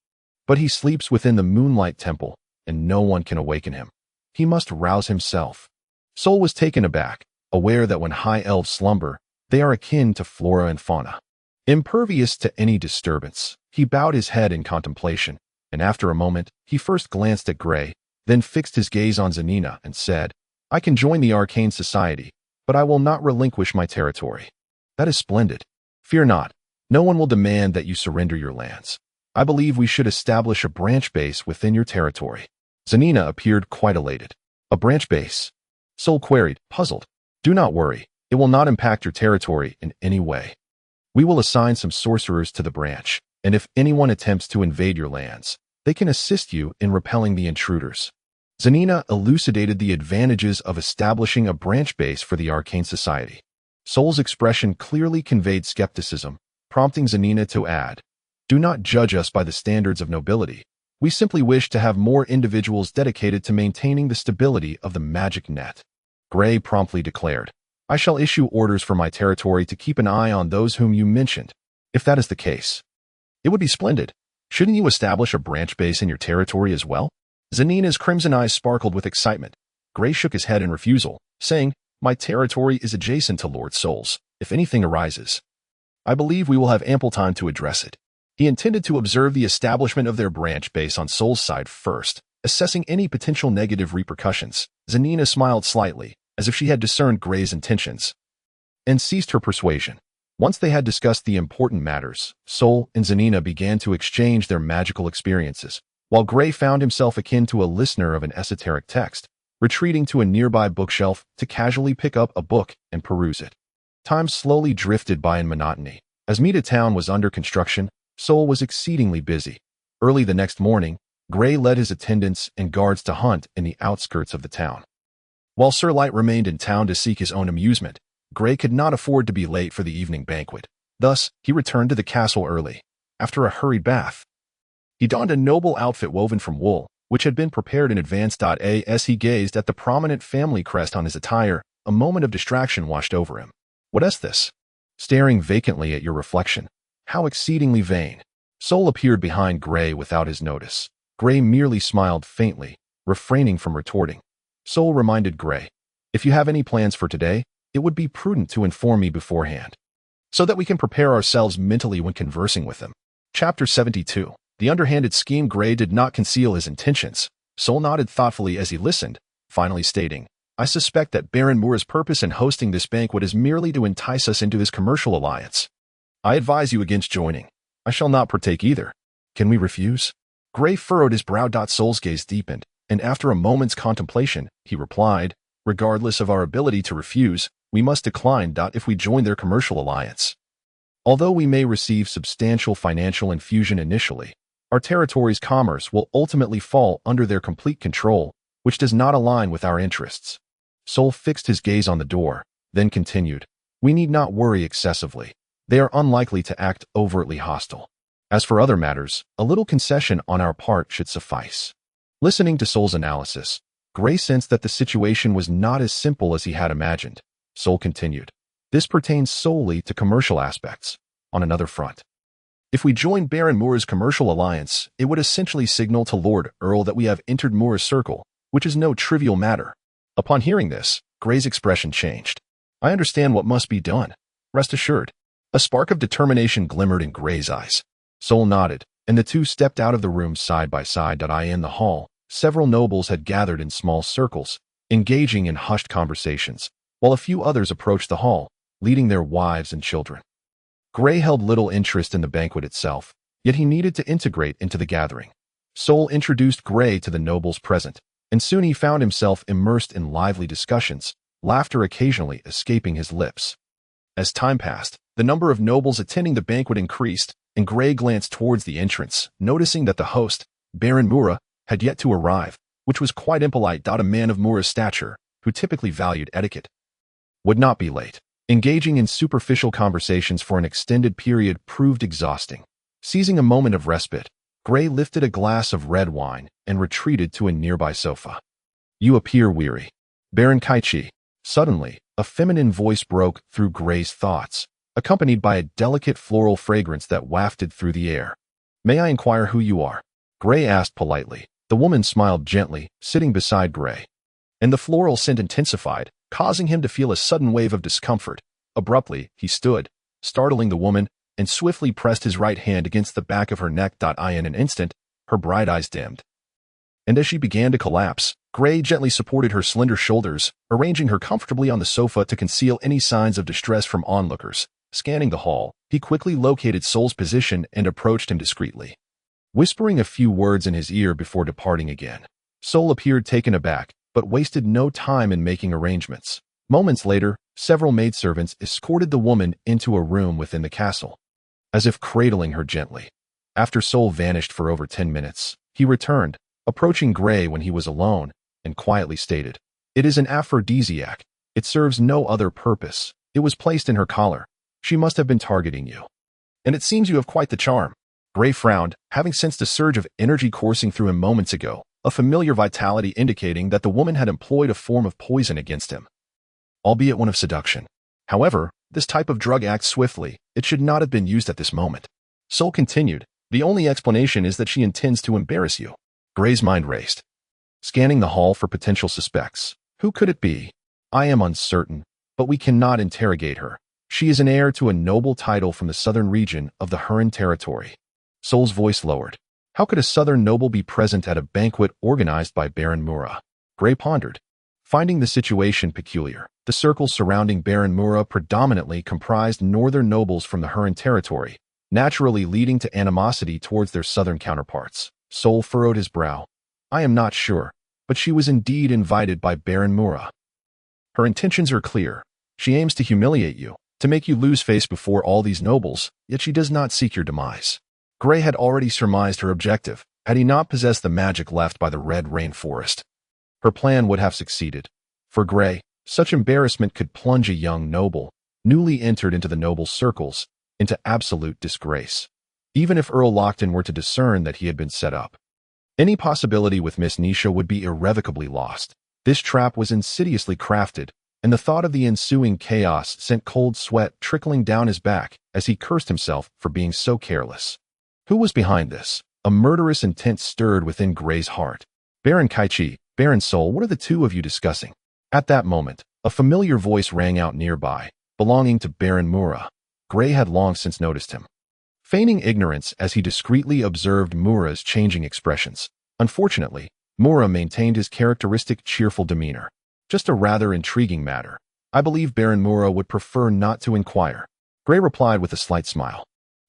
But he sleeps within the Moonlight Temple, and no one can awaken him. He must rouse himself. Soul was taken aback, aware that when high elves slumber, they are akin to flora and fauna, impervious to any disturbance. He bowed his head in contemplation, and after a moment, he first glanced at Gray, then fixed his gaze on Zanina and said, I can join the Arcane Society, but I will not relinquish my territory. That is splendid. Fear not. No one will demand that you surrender your lands. I believe we should establish a branch base within your territory. Zanina appeared quite elated. A branch base? Soul queried, puzzled. Do not worry. It will not impact your territory in any way. We will assign some sorcerers to the branch, and if anyone attempts to invade your lands, they can assist you in repelling the intruders. Zanina elucidated the advantages of establishing a branch base for the Arcane Society. Soul's expression clearly conveyed skepticism, prompting Zanina to add, Do not judge us by the standards of nobility. We simply wish to have more individuals dedicated to maintaining the stability of the magic net. Gray promptly declared, I shall issue orders for my territory to keep an eye on those whom you mentioned. If that is the case, it would be splendid. Shouldn't you establish a branch base in your territory as well? Zanina's crimson eyes sparkled with excitement. Gray shook his head in refusal, saying, My territory is adjacent to Lord Soul's. If anything arises, I believe we will have ample time to address it. He intended to observe the establishment of their branch base on Soul's side first, assessing any potential negative repercussions. Zanina smiled slightly, as if she had discerned Gray's intentions, and ceased her persuasion. Once they had discussed the important matters, Soul and Zanina began to exchange their magical experiences, while Gray found himself akin to a listener of an esoteric text, retreating to a nearby bookshelf to casually pick up a book and peruse it. Time slowly drifted by in monotony. As Mita Town was under construction, Soul was exceedingly busy. Early the next morning, Gray led his attendants and guards to hunt in the outskirts of the town. While Sir Light remained in town to seek his own amusement, Gray could not afford to be late for the evening banquet. Thus, he returned to the castle early. After a hurried bath, he donned a noble outfit woven from wool, which had been prepared in advance. As he gazed at the prominent family crest on his attire, a moment of distraction washed over him. What is this? Staring vacantly at your reflection. How exceedingly vain. Soul appeared behind Gray without his notice. Gray merely smiled faintly, refraining from retorting. Soul reminded Gray, if you have any plans for today, it would be prudent to inform me beforehand, so that we can prepare ourselves mentally when conversing with them. Chapter 72. The underhanded scheme. Gray did not conceal his intentions. Soul nodded thoughtfully as he listened, finally stating, I suspect that Baron Moor's purpose in hosting this banquet is merely to entice us into his commercial alliance. I advise you against joining. I shall not partake either. Can we refuse? Gray furrowed his brow. Soul's gaze deepened, and after a moment's contemplation, he replied, regardless of our ability to refuse, we must decline. If we join their commercial alliance, although we may receive substantial financial infusion initially, our territory's commerce will ultimately fall under their complete control, which does not align with our interests. Soul fixed his gaze on the door, then continued, we need not worry excessively. They are unlikely to act overtly hostile. As for other matters, a little concession on our part should suffice. Listening to Soul's analysis, Gray sensed that the situation was not as simple as he had imagined. Sol continued. This pertains solely to commercial aspects. On another front, if we join Baron Mora's commercial alliance, it would essentially signal to Lord Earl that we have entered Mora's circle, which is no trivial matter. Upon hearing this, Gray's expression changed. I understand what must be done. Rest assured. A spark of determination glimmered in Gray's eyes. Sol nodded, and the two stepped out of the room side by side. In the hall, several nobles had gathered in small circles, engaging in hushed conversations, while a few others approached the hall, leading their wives and children. Gray held little interest in the banquet itself, yet he needed to integrate into the gathering. Sol introduced Gray to the nobles present, and soon he found himself immersed in lively discussions, laughter occasionally escaping his lips. As time passed, the number of nobles attending the banquet increased, and Gray glanced towards the entrance, noticing that the host, Baron Mora, had yet to arrive, which was quite impolite. A man of Mora's stature, who typically valued etiquette, would not be late. Engaging in superficial conversations for an extended period proved exhausting. Seizing a moment of respite, Gray lifted a glass of red wine and retreated to a nearby sofa. You appear weary. Baron Kaichi. Suddenly, a feminine voice broke through Gray's thoughts, accompanied by a delicate floral fragrance that wafted through the air. May I inquire who you are? Gray asked politely. The woman smiled gently, sitting beside Gray. And the floral scent intensified, causing him to feel a sudden wave of discomfort. Abruptly, he stood, startling the woman, and swiftly pressed his right hand against the back of her neck. In an instant, her bright eyes dimmed. And as she began to collapse, Gray gently supported her slender shoulders, arranging her comfortably on the sofa to conceal any signs of distress from onlookers. Scanning the hall, he quickly located Sol's position and approached him discreetly, whispering a few words in his ear before departing again. Sol appeared taken aback, but wasted no time in making arrangements. Moments later, several maidservants escorted the woman into a room within the castle, as if cradling her gently. After Sol vanished for over 10 minutes, he returned, approaching Gray when he was alone, and quietly stated, It is an aphrodisiac. It serves no other purpose. It was placed in her collar. She must have been targeting you. And it seems you have quite the charm. Gray frowned, having sensed a surge of energy coursing through him moments ago, a familiar vitality indicating that the woman had employed a form of poison against him, albeit one of seduction. However, this type of drug acts swiftly. It should not have been used at this moment. Sol continued, The only explanation is that she intends to embarrass you. Gray's mind raced, scanning the hall for potential suspects. Who could it be? I am uncertain, but we cannot interrogate her. She is an heir to a noble title from the southern region of the Harland territory. Sol's voice lowered. How could a southern noble be present at a banquet organized by Baron Mora? Gray pondered, finding the situation peculiar. The circles surrounding Baron Mora predominantly comprised northern nobles from the Harland territory, naturally leading to animosity towards their southern counterparts. Sol furrowed his brow. I am not sure, but she was indeed invited by Baron Mora. Her intentions are clear. She aims to humiliate you, to make you lose face before all these nobles, yet she does not seek your demise. Gray had already surmised her objective, had he not possessed the magic left by the red rainforest. Her plan would have succeeded. For Gray, such embarrassment could plunge a young noble, newly entered into the noble circles, into absolute disgrace. Even if Earl Lockton were to discern that he had been set up, any possibility with Miss Nisha would be irrevocably lost. This trap was insidiously crafted, and the thought of the ensuing chaos sent cold sweat trickling down his back as he cursed himself for being so careless. Who was behind this? A murderous intent stirred within Gray's heart. Baron Kaichi, Baron Sol, what are the two of you discussing? At that moment, a familiar voice rang out nearby, belonging to Baron Mora. Gray had long since noticed him, feigning ignorance as he discreetly observed Mora's changing expressions. Unfortunately, Mora maintained his characteristic cheerful demeanor. Just a rather intriguing matter. I believe Baron Mora would prefer not to inquire. Gray replied with a slight smile.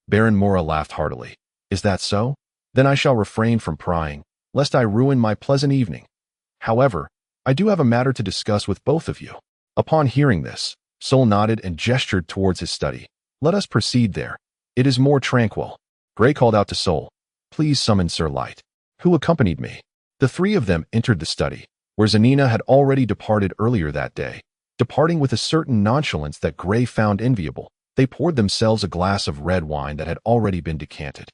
Baron Mora laughed heartily. Is that so? Then I shall refrain from prying, lest I ruin my pleasant evening. However, I do have a matter to discuss with both of you. Upon hearing this, Sol nodded and gestured towards his study. Let us proceed there. It is more tranquil. Gray called out to Sol. Please summon Sir Light, who accompanied me. The three of them entered the study, where Zanina had already departed earlier that day. Departing with a certain nonchalance that Gray found enviable, they poured themselves a glass of red wine that had already been decanted.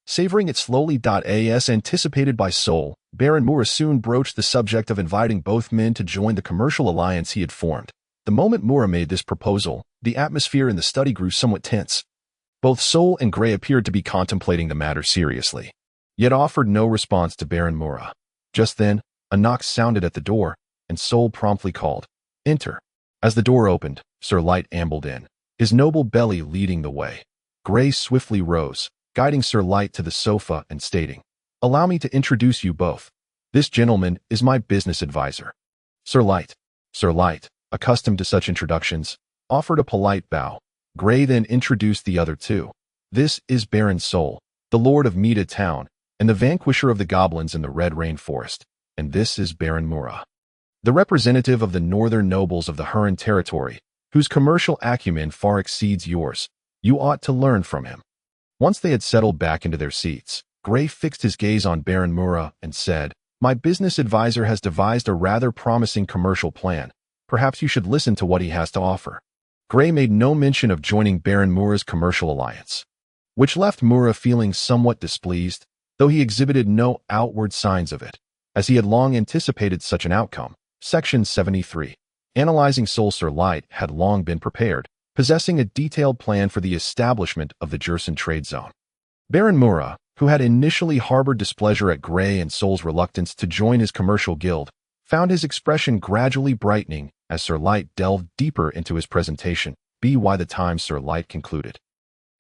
Savoring it slowly. As anticipated by Sol, Baron Mura soon broached the subject of inviting both men to join the commercial alliance he had formed. The moment Mura made this proposal, the atmosphere in the study grew somewhat tense. Both Sol and Gray appeared to be contemplating the matter seriously, yet offered no response to Baron Mura. Just then, a knock sounded at the door, and Sol promptly called, "Enter." As the door opened, Sir Light ambled in, his noble belly leading the way. Gray swiftly rose, guiding Sir Light to the sofa and stating, "Allow me to introduce you both. This gentleman is my business advisor." Sir Light, accustomed to such introductions, offered a polite bow. Gray then introduced the other two. "This is Baron Sol, the Lord of Mita Town, and the vanquisher of the goblins in the Red Rain Forest. And this is Baron Mura, the representative of the northern nobles of the Huron territory, whose commercial acumen far exceeds yours. You ought to learn from him." Once they had settled back into their seats, Gray fixed his gaze on Baron Mura and said, "My business advisor has devised a rather promising commercial plan. Perhaps you should listen to what he has to offer." Gray made no mention of joining Baron Mura's commercial alliance, which left Mura feeling somewhat displeased, though he exhibited no outward signs of it, as he had long anticipated such an outcome. Section 73. Analyzing Sol. Sir Light had long been prepared, possessing a detailed plan for the establishment of the Jerson trade zone. Baron Mura, who had initially harbored displeasure at Gray and Sol's reluctance to join his commercial guild, found his expression gradually brightening as Sir Light delved deeper into his presentation. By the time Sir Light concluded,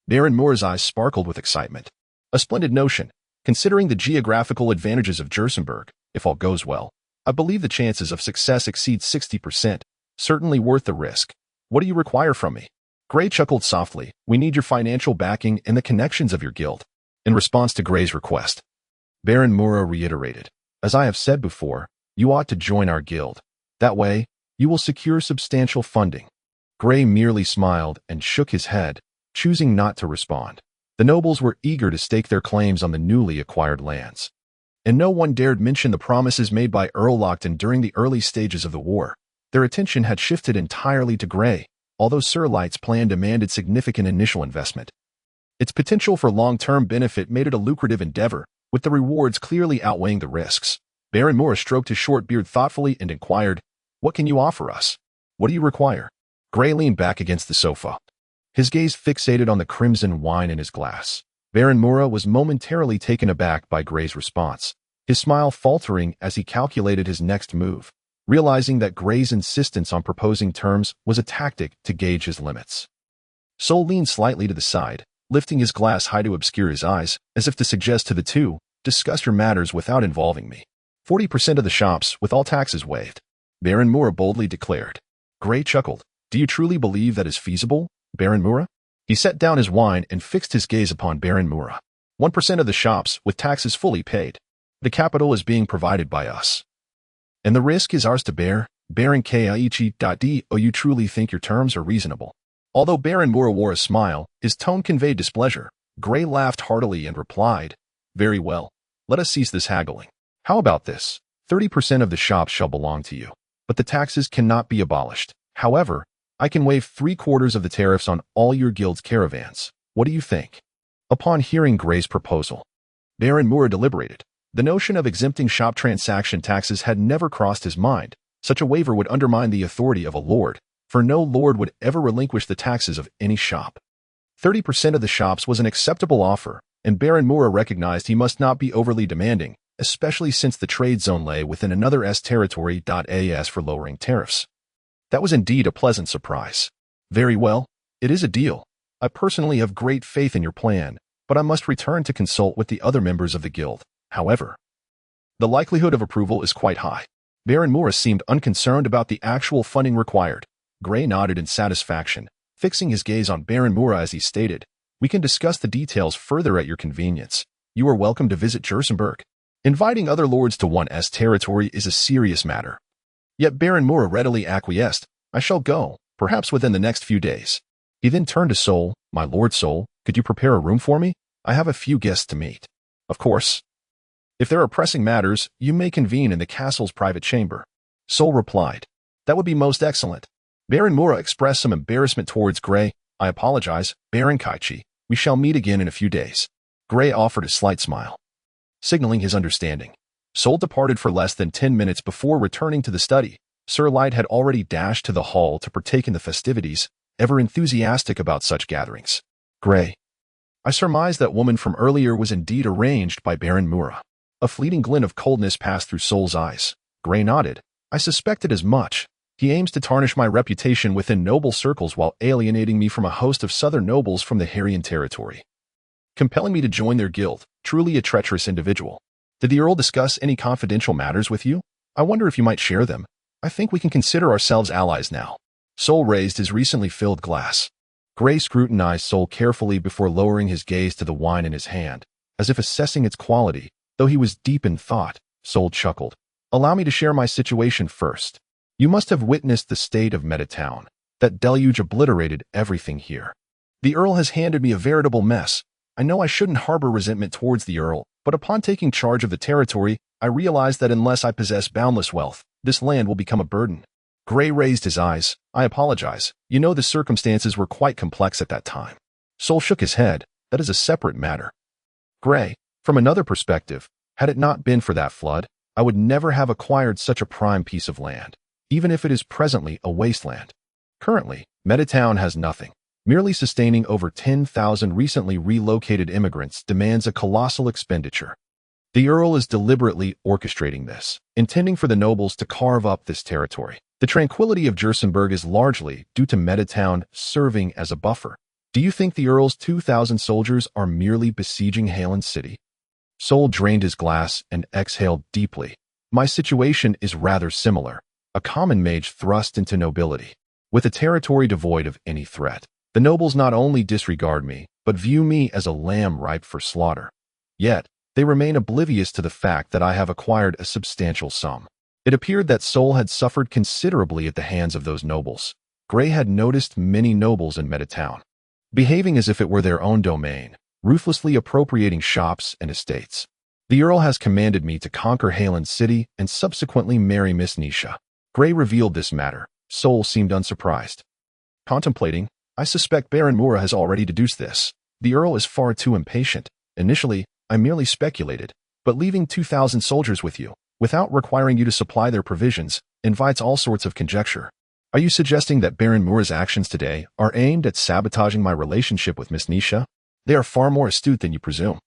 Baron Mura's eyes sparkled with excitement. "A splendid notion. Considering the geographical advantages of Jersenberg, if all goes well, I believe the chances of success exceed 60%. Certainly worth the risk. What do you require from me?" Gray chuckled softly. "We need your financial backing and the connections of your guild." In response to Gray's request, Baron Mura reiterated, "As I have said before, you ought to join our guild. That way, you will secure substantial funding." Gray merely smiled and shook his head, choosing not to respond. The nobles were eager to stake their claims on the newly acquired lands, and no one dared mention the promises made by Earl Lockton during the early stages of the war. Their attention had shifted entirely to Gray, although Sir Light's plan demanded significant initial investment. Its potential for long-term benefit made it a lucrative endeavor, with the rewards clearly outweighing the risks. Baron Mura stroked his short beard thoughtfully and inquired, "What can you offer us? What do you require?" Gray leaned back against the sofa, his gaze fixated on the crimson wine in his glass. Baron Mura was momentarily taken aback by Gray's response, his smile faltering as he calculated his next move, realizing that Gray's insistence on proposing terms was a tactic to gauge his limits. Sol leaned slightly to the side, lifting his glass high to obscure his eyes, as if to suggest to the two, "Discuss your matters without involving me. 40% of the shops, with all taxes waived," Baron Mura boldly declared. Gray chuckled. "Do you truly believe that is feasible, Baron Mura?" He set down his wine and fixed his gaze upon Baron Mura. 1% of the shops, with taxes fully paid. The capital is being provided by us, and the risk is ours to bear. Baron Kiichi. "Oh, you truly think your terms are reasonable?" Although Baron Mura wore a smile, his tone conveyed displeasure. Gray laughed heartily and replied, "Very well. Let us cease this haggling. How about this? 30% of the shops shall belong to you, but the taxes cannot be abolished. However, I can waive 3/4 of the tariffs on all your guild's caravans. What do you think?" Upon hearing Gray's proposal, Baron Mura deliberated. The notion of exempting shop transaction taxes had never crossed his mind. Such a waiver would undermine the authority of a lord, for no lord would ever relinquish the taxes of any shop. 30% of the shops was an acceptable offer, and Baron Mura recognized he must not be overly demanding, especially since the trade zone lay within another S territory. As for lowering tariffs, that was indeed a pleasant surprise. "Very well, it is a deal. I personally have great faith in your plan, but I must return to consult with the other members of the guild. However, the likelihood of approval is quite high." Baron Mura seemed unconcerned about the actual funding required. Gray nodded in satisfaction, fixing his gaze on Baron Mura as he stated, "We can discuss the details further at your convenience. You are welcome to visit Jersenberg. Inviting other lords to 1's territory is a serious matter." Yet Baron Mura readily acquiesced. "I shall go, perhaps within the next few days." He then turned to Sol. "My Lord Sol, could you prepare a room for me? I have a few guests to meet." "Of course. If there are pressing matters, you may convene in the castle's private chamber." Sol replied, "That would be most excellent." Baron Mura expressed some embarrassment towards Gray. "I apologize, Baron Kiichi. We shall meet again in a few days." Gray offered a slight smile, signaling his understanding. Sol departed for less than 10 minutes before returning to the study. Sir Light had already dashed to the hall to partake in the festivities, ever enthusiastic about such gatherings. Gray. I surmised that woman from earlier was indeed arranged by Baron Mura. A fleeting glint of coldness passed through Sol's eyes. Gray nodded. I suspected as much. He aims to tarnish my reputation within noble circles while alienating me from a host of southern nobles from the Harrian territory, compelling me to join their guild. Truly a treacherous individual. Did the Earl discuss any confidential matters with you? I wonder if you might share them. I think we can consider ourselves allies now. Sol raised his recently filled glass. Gray scrutinized Sol carefully before lowering his gaze to the wine in his hand, as if assessing its quality. Though he was deep in thought, Sol chuckled. Allow me to share my situation first. You must have witnessed the state of Metatown. That deluge obliterated everything here. The Earl has handed me a veritable mess. I know I shouldn't harbor resentment towards the Earl, but upon taking charge of the territory, I realized that unless I possess boundless wealth, this land will become a burden. Gray raised his eyes. I apologize. You know the circumstances were quite complex at that time. Sol shook his head. That is a separate matter. Gray, from another perspective, had it not been for that flood, I would never have acquired such a prime piece of land, even if it is presently a wasteland. Currently, Metatown has nothing. Merely sustaining over 10,000 recently relocated immigrants demands a colossal expenditure. The Earl is deliberately orchestrating this, intending for the nobles to carve up this territory. The tranquility of Jersenberg is largely due to Metatown serving as a buffer. Do you think the Earl's 2,000 soldiers are merely besieging Harland City? Sol drained his glass and exhaled deeply. My situation is rather similar. A common mage thrust into nobility. With a territory devoid of any threat, the nobles not only disregard me, but view me as a lamb ripe for slaughter. Yet, they remain oblivious to the fact that I have acquired a substantial sum. It appeared that Sol had suffered considerably at the hands of those nobles. Gray had noticed many nobles in Metatown, behaving as if it were their own domain, ruthlessly appropriating shops and estates. The Earl has commanded me to conquer Harland City and subsequently marry Miss Nisha. Gray revealed this matter. Sol seemed unsurprised. Contemplating, I suspect Baron Mura has already deduced this. The Earl is far too impatient. Initially, I merely speculated, but leaving 2,000 soldiers with you, without requiring you to supply their provisions, invites all sorts of conjecture. Are you suggesting that Baron Mura's actions today are aimed at sabotaging my relationship with Miss Nisha? They are far more astute than you presume.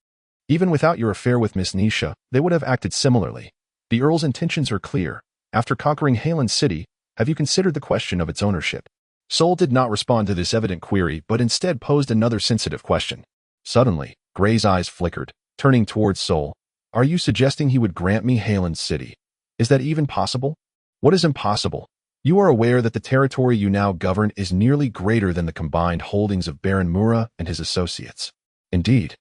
Even without your affair with Miss Nisha, they would have acted similarly. The Earl's intentions are clear. After conquering Harland City, have you considered the question of its ownership? Sol did not respond to this evident query, but instead posed another sensitive question. Suddenly, Gray's eyes flickered, turning towards Sol. Are you suggesting he would grant me Harland City? Is that even possible? What is impossible? You are aware that the territory you now govern is nearly greater than the combined holdings of Baron Mura and his associates. Indeed.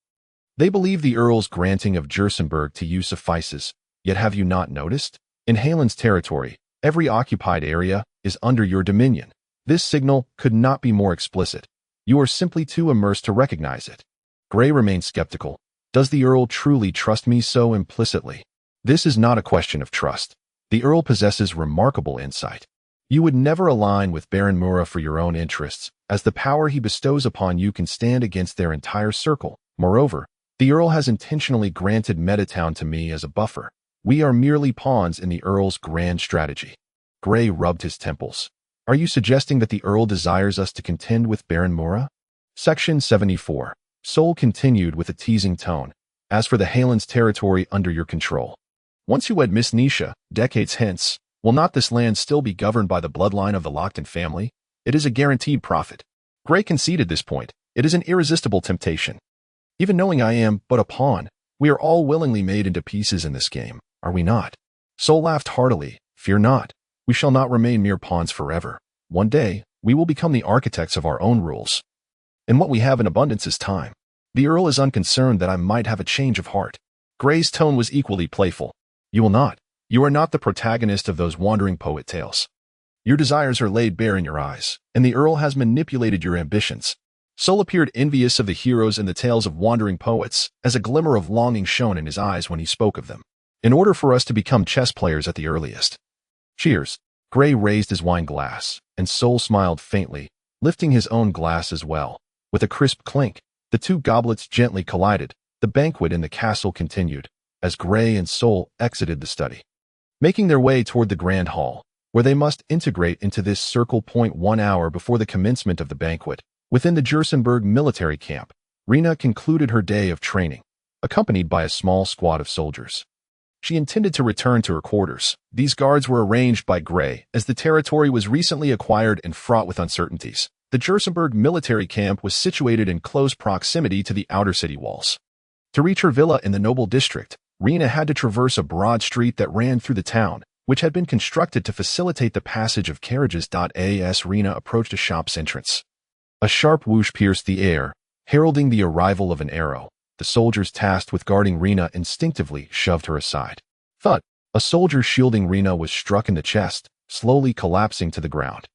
They believe the Earl's granting of Jersenberg to you suffices, yet have you not noticed? In Harland's territory, every occupied area is under your dominion. This signal could not be more explicit. You are simply too immersed to recognize it. Gray remained skeptical. Does the Earl truly trust me so implicitly? This is not a question of trust. The Earl possesses remarkable insight. You would never align with Baron Mura for your own interests, as the power he bestows upon you can stand against their entire circle. Moreover, the Earl has intentionally granted Metatown to me as a buffer. We are merely pawns in the Earl's grand strategy. Gray rubbed his temples. Are you suggesting that the Earl desires us to contend with Baron Mura? Section 74. Sol continued with a teasing tone. As for the Harland's territory under your control, once you wed Miss Nisha, decades hence, will not this land still be governed by the bloodline of the Lockton family? It is a guaranteed profit. Gray conceded this point. It is an irresistible temptation. Even knowing I am but a pawn, we are all willingly made into pieces in this game, are we not? Sol laughed heartily. Fear not. We shall not remain mere pawns forever. One day, we will become the architects of our own rules. And what we have in abundance is time. The Earl is unconcerned that I might have a change of heart. Gray's tone was equally playful. You will not. You are not the protagonist of those wandering poet tales. Your desires are laid bare in your eyes, and the Earl has manipulated your ambitions. Sol appeared envious of the heroes in the tales of wandering poets, as a glimmer of longing shone in his eyes when he spoke of them. In order for us to become chess players at the earliest. Cheers. Gray raised his wine glass, and Sol smiled faintly, lifting his own glass as well. With a crisp clink, the two goblets gently collided. The banquet in the castle continued. as Gray and Sol exited the study, making their way toward the grand hall, where they must integrate into this circle point 1 hour before the commencement of the banquet. Within the Jersenberg military camp, Rena concluded her day of training, accompanied by a small squad of soldiers. She intended to return to her quarters. These guards were arranged by Gray, as the territory was recently acquired and fraught with uncertainties. The Jersenberg military camp was situated in close proximity to the outer city walls. To reach her villa in the Noble district, Rena had to traverse a broad street that ran through the town, which had been constructed to facilitate the passage of carriages. As Rena approached a shop's entrance, a sharp whoosh pierced the air, heralding the arrival of an arrow. The soldiers tasked with guarding Rena instinctively shoved her aside. Thud! A soldier shielding Rena was struck in the chest, slowly collapsing to the ground,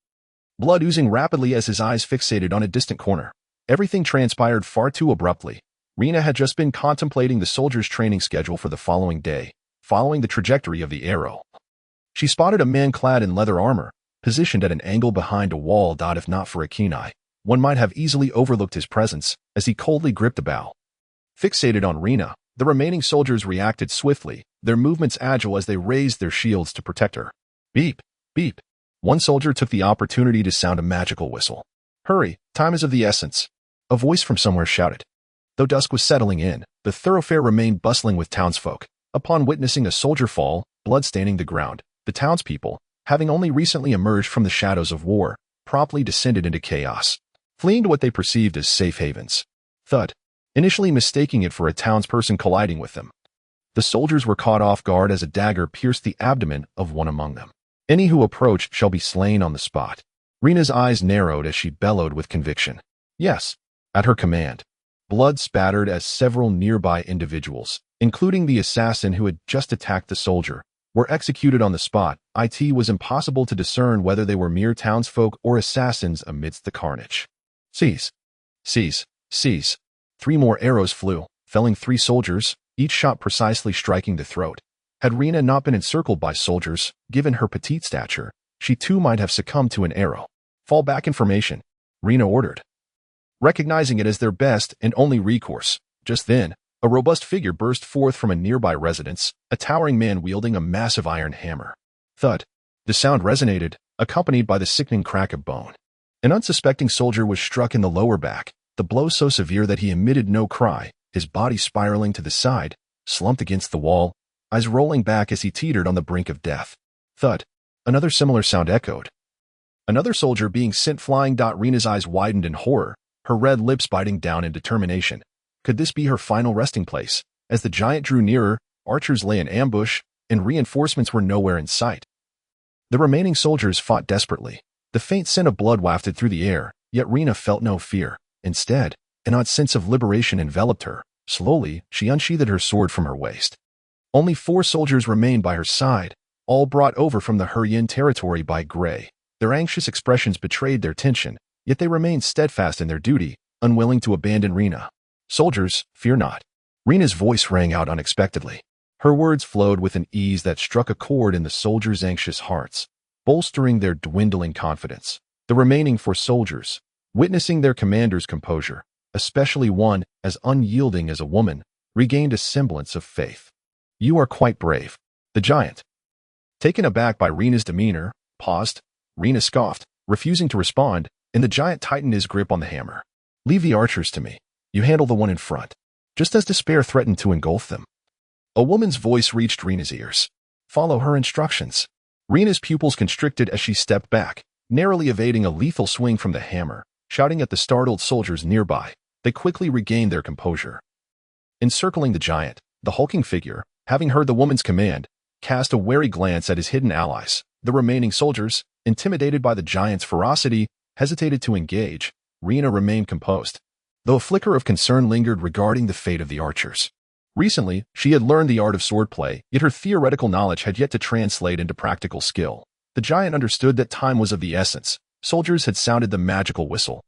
blood oozing rapidly as his eyes fixated on a distant corner. Everything transpired far too abruptly. Rena had just been contemplating the soldier's training schedule for the following day, following the trajectory of the arrow. She spotted a man clad in leather armor, positioned at an angle behind a wall. If not for a keen eye, one might have easily overlooked his presence as he coldly gripped a bow. Fixated on Rena, the remaining soldiers reacted swiftly, their movements agile as they raised their shields to protect her. Beep, beep. One soldier took the opportunity to sound a magical whistle. Hurry, time is of the essence, a voice from somewhere shouted. Though dusk was settling in, the thoroughfare remained bustling with townsfolk. Upon witnessing a soldier fall, blood staining the ground, the townspeople, having only recently emerged from the shadows of war, promptly descended into chaos, fleeing to what they perceived as safe havens. Thud. Initially mistaking it for a townsperson colliding with them. The soldiers were caught off guard as a dagger pierced the abdomen of one among them. Any who approach shall be slain on the spot. Rena's eyes narrowed as she bellowed with conviction. Yes, at her command. Blood spattered as several nearby individuals, including the assassin who had just attacked the soldier, were executed on the spot. It was impossible to discern whether they were mere townsfolk or assassins amidst the carnage. Seize! Seize! Seize! 3 more arrows flew, felling 3 soldiers, each shot precisely striking the throat. Had Rena not been encircled by soldiers, given her petite stature, she too might have succumbed to an arrow. Fall back in formation, Rena ordered, recognizing it as their best and only recourse. Just then, a robust figure burst forth from a nearby residence, a towering man wielding a massive iron hammer. Thud! The sound resonated, accompanied by the sickening crack of bone. An unsuspecting soldier was struck in the lower back, the blow so severe that he emitted no cry, his body spiraling to the side, slumped against the wall, eyes rolling back as he teetered on the brink of death. Thud! Another similar sound echoed. Another soldier being sent flying. Rena's eyes widened in horror, her red lips biting down in determination. Could this be her final resting place? As the giant drew nearer, archers lay in ambush, and reinforcements were nowhere in sight. The remaining soldiers fought desperately. The faint scent of blood wafted through the air, yet Rena felt no fear. Instead, an odd sense of liberation enveloped her. Slowly, she unsheathed her sword from her waist. Only 4 soldiers remained by her side, all brought over from the Huryen territory by Gray. Their anxious expressions betrayed their tension, yet they remained steadfast in their duty, unwilling to abandon Rena. Soldiers, fear not. Rena's voice rang out unexpectedly. Her words flowed with an ease that struck a chord in the soldiers' anxious hearts, bolstering their dwindling confidence. The remaining 4 soldiers, witnessing their commander's composure, especially one as unyielding as a woman, regained a semblance of faith. You are quite brave. The giant, taken aback by Rena's demeanor, paused. Rena scoffed, refusing to respond, and the giant tightened his grip on the hammer. Leave the archers to me. You handle the one in front. Just as despair threatened to engulf them, a woman's voice reached Rena's ears. Follow her instructions. Rena's pupils constricted as she stepped back, narrowly evading a lethal swing from the hammer. Shouting at the startled soldiers nearby, they quickly regained their composure. Encircling the giant, the hulking figure, having heard the woman's command, cast a wary glance at his hidden allies. The remaining soldiers, intimidated by the giant's ferocity, hesitated to engage. Rena remained composed, though a flicker of concern lingered regarding the fate of the archers. Recently, she had learned the art of swordplay, yet her theoretical knowledge had yet to translate into practical skill. The giant understood that time was of the essence. Soldiers had sounded the magical whistle.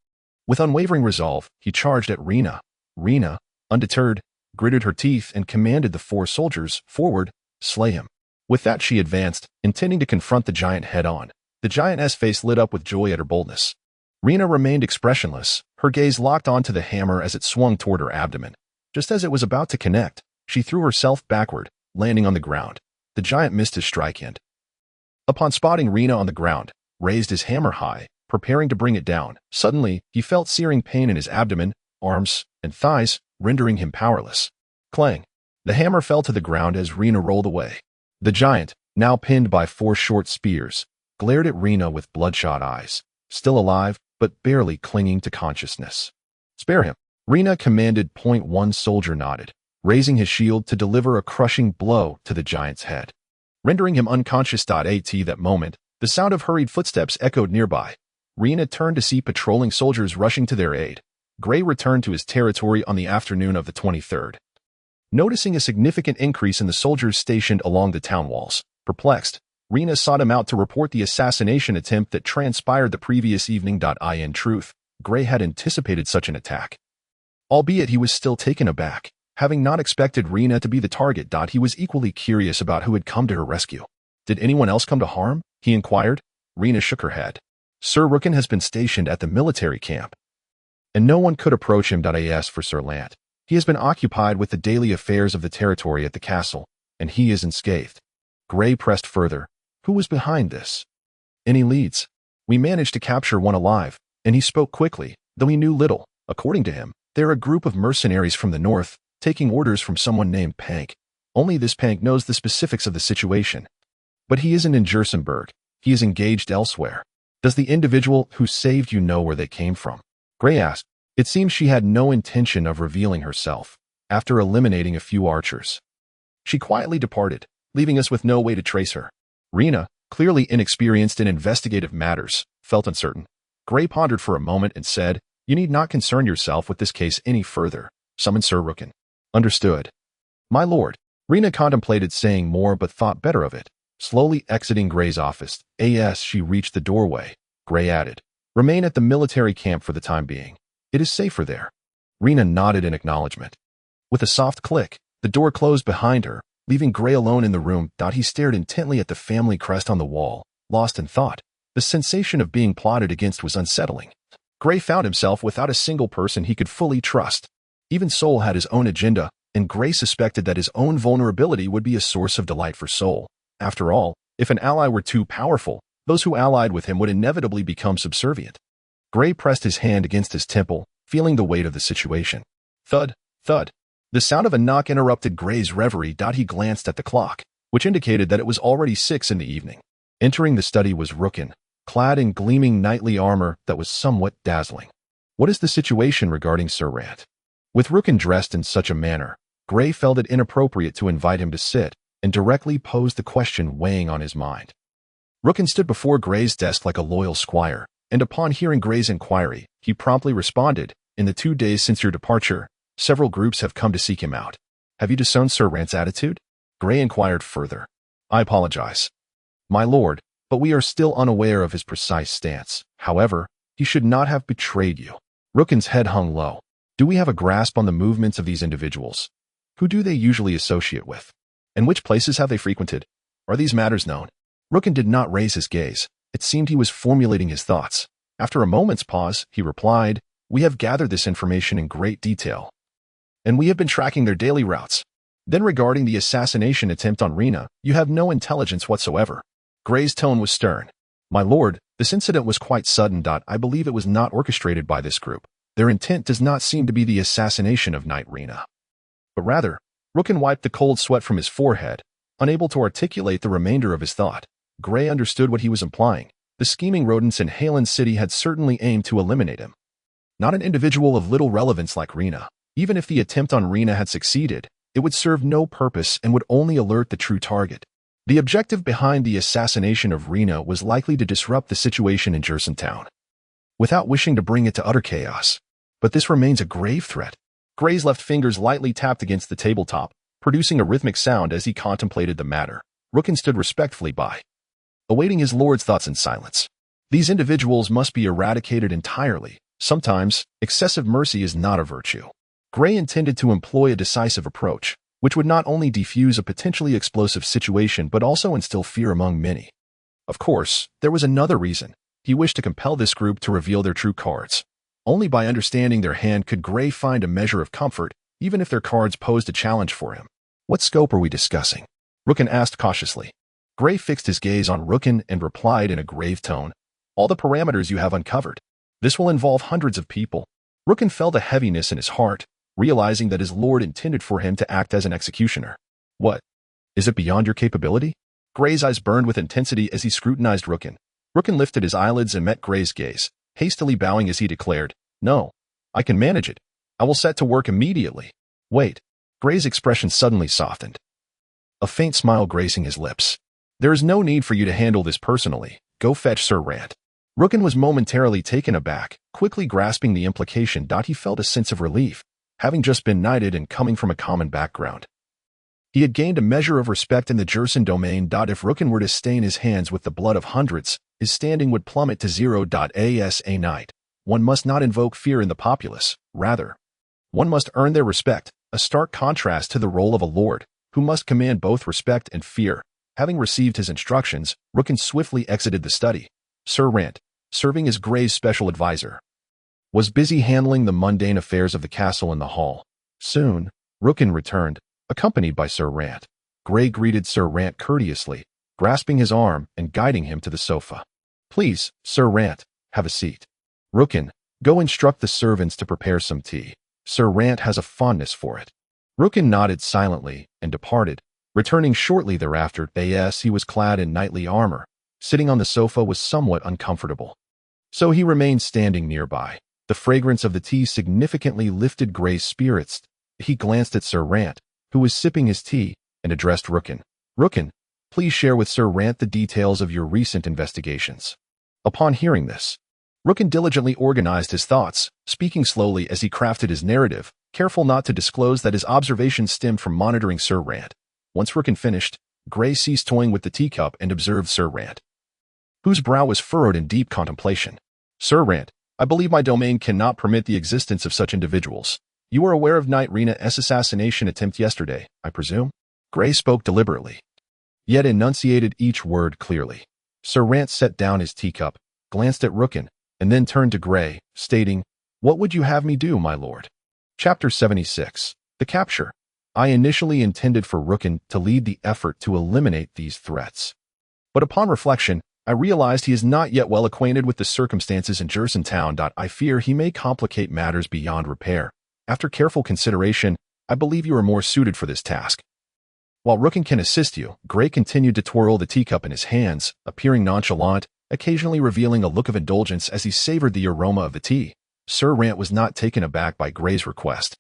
With unwavering resolve, he charged at Rena. Rena, undeterred, gritted her teeth and commanded the 4 soldiers, forward, slay him. With that she advanced, intending to confront the giant head-on. The giantess face lit up with joy at her boldness. Rena remained expressionless, her gaze locked onto the hammer as it swung toward her abdomen. Just as it was about to connect, She threw herself backward, landing on the ground. The giant missed his strike and, upon spotting Rena on the ground, raised his hammer high, preparing to bring it down. Suddenly, he felt searing pain in his abdomen, arms, and thighs, rendering him powerless. Clang! The hammer fell to the ground as Rena rolled away. The giant, now pinned by 4 short spears, glared at Rena with bloodshot eyes, still alive, but barely clinging to consciousness. Spare him, Rena commanded. One soldier nodded, raising his shield to deliver a crushing blow to the giant's head, rendering him unconscious. At that moment, the sound of hurried footsteps echoed nearby. Rena turned to see patrolling soldiers rushing to their aid. Gray returned to his territory on the afternoon of the 23rd. Noticing a significant increase in the soldiers stationed along the town walls, perplexed, Rena sought him out to report the assassination attempt that transpired the previous evening. In truth, Gray had anticipated such an attack, albeit he was still taken aback, having not expected Rena to be the target. He was equally curious about who had come to her rescue. Did anyone else come to harm? He inquired. Rena shook her head. Sir Rookin has been stationed at the military camp, and no one could approach him. As for Sir Lant, he has been occupied with the daily affairs of the territory at the castle, and he is unscathed. Gray pressed further. Who was behind this? Any leads? We managed to capture one alive, and he spoke quickly, though he knew little. According to him, they're a group of mercenaries from the north, taking orders from someone named Pank. Only this Pank knows the specifics of the situation. But he isn't in Jersenberg. He is engaged elsewhere. Does the individual who saved you know where they came from? Gray asked. It seems she had no intention of revealing herself, after eliminating a few archers. She quietly departed, leaving us with no way to trace her. Rena, clearly inexperienced in investigative matters, felt uncertain. Gray pondered for a moment and said, You need not concern yourself with this case any further. Summon Sir Rookin. Understood. My lord. Rena contemplated saying more but thought better of it. Slowly exiting Gray's office, as she reached the doorway, Gray added, Remain at the military camp for the time being. It is safer there. Rena nodded in acknowledgement. With a soft click, the door closed behind her, leaving Gray alone in the room. He stared intently at the family crest on the wall, lost in thought. The sensation of being plotted against was unsettling. Gray found himself without a single person he could fully trust. Even Soul had his own agenda, and Gray suspected that his own vulnerability would be a source of delight for Soul. After all, if an ally were too powerful, those who allied with him would inevitably become subservient. Gray pressed his hand against his temple, feeling the weight of the situation. Thud, thud. The sound of a knock interrupted Gray's reverie. He glanced at the clock, which indicated that it was already 6 in the evening. Entering the study was Rookin, clad in gleaming knightly armor that was somewhat dazzling. What is the situation regarding Sir Rant? With Rookin dressed in such a manner, Gray felt it inappropriate to invite him to sit, and directly posed the question weighing on his mind. Rookin stood before Gray's desk like a loyal squire, and upon hearing Gray's inquiry, he promptly responded, In the 2 days since your departure, several groups have come to seek him out. Have you disowned Sir Rant's attitude? Gray inquired further. I apologize, my lord, but we are still unaware of his precise stance. However, he should not have betrayed you. Rookin's head hung low. Do we have a grasp on the movements of these individuals? Who do they usually associate with? And which places have they frequented? Are these matters known? Rookin did not raise his gaze. It seemed he was formulating his thoughts. After a moment's pause, he replied, We have gathered this information in great detail, and we have been tracking their daily routes. Then regarding the assassination attempt on Rena, you have no intelligence whatsoever. Gray's tone was stern. My lord, this incident was quite sudden. I believe it was not orchestrated by this group. Their intent does not seem to be the assassination of Knight Rena, but rather, Rookin wiped the cold sweat from his forehead, unable to articulate the remainder of his thought. Gray understood what he was implying. The scheming rodents in Harland City had certainly aimed to eliminate him. Not an individual of little relevance like Rena. Even if the attempt on Rena had succeeded, it would serve no purpose and would only alert the true target. The objective behind the assassination of Rena was likely to disrupt the situation in Jersentown, without wishing to bring it to utter chaos. But this remains a grave threat. Gray's left fingers lightly tapped against the tabletop, producing a rhythmic sound as he contemplated the matter. Rookin stood respectfully by, awaiting his lord's thoughts in silence. These individuals must be eradicated entirely. Sometimes, excessive mercy is not a virtue. Gray intended to employ a decisive approach, which would not only defuse a potentially explosive situation but also instill fear among many. Of course, there was another reason. He wished to compel this group to reveal their true cards. Only by understanding their hand could Gray find a measure of comfort, even if their cards posed a challenge for him. What scope are we discussing? Rookin asked cautiously. Gray fixed his gaze on Rookin and replied in a grave tone. All the parameters you have uncovered. This will involve hundreds of people. Rookin felt a heaviness in his heart, realizing that his lord intended for him to act as an executioner. What? Is it beyond your capability? Gray's eyes burned with intensity as he scrutinized Rookin. Rookin lifted his eyelids and met Gray's gaze, hastily bowing as he declared, No, I can manage it. I will set to work immediately. Wait. Gray's expression suddenly softened, a faint smile gracing his lips. There is no need for you to handle this personally. Go fetch Sir Rant. Rookin was momentarily taken aback, quickly grasping the implication. He felt a sense of relief, having just been knighted and coming from a common background. He had gained a measure of respect in the Jerson domain. If Rookin were to stain his hands with the blood of hundreds, his standing would plummet to 0. As a knight, one must not invoke fear in the populace. Rather, one must earn their respect, a stark contrast to the role of a lord, who must command both respect and fear. Having received his instructions, Rookin swiftly exited the study. Sir Rant, serving as Gray's special advisor, was busy handling the mundane affairs of the castle in the hall. Soon, Rookin returned, accompanied by Sir Rant. Gray greeted Sir Rant courteously, grasping his arm and guiding him to the sofa. Please, Sir Rant, have a seat. Rookin, go instruct the servants to prepare some tea. Sir Rant has a fondness for it. Rookin nodded silently and departed, returning shortly thereafter. As he was clad in knightly armor, sitting on the sofa was somewhat uncomfortable. So he remained standing nearby. The fragrance of the tea significantly lifted Gray's spirits. He glanced at Sir Rant, who was sipping his tea, and addressed Rookin. Rookin, please share with Sir Rant the details of your recent investigations. Upon hearing this, Rookin diligently organized his thoughts, speaking slowly as he crafted his narrative, careful not to disclose that his observations stemmed from monitoring Sir Rant. Once Rookin finished, Gray ceased toying with the teacup and observed Sir Rant, whose brow was furrowed in deep contemplation. Sir Rant, I believe my domain cannot permit the existence of such individuals. You are aware of Knight Rena's assassination attempt yesterday, I presume? Gray spoke deliberately, yet enunciated each word clearly. Sir Rant set down his teacup, glanced at Rookin, and then turned to Gray, stating, What would you have me do, my lord? Chapter 76. The Capture. I initially intended for Rookin to lead the effort to eliminate these threats. But upon reflection, I realized he is not yet well acquainted with the circumstances in Jerson Town. I fear he may complicate matters beyond repair. After careful consideration, I believe you are more suited for this task. While Rookin can assist you, Gray continued to twirl the teacup in his hands, appearing nonchalant, occasionally revealing a look of indulgence as he savored the aroma of the tea. Sir Rant was not taken aback by Gray's request.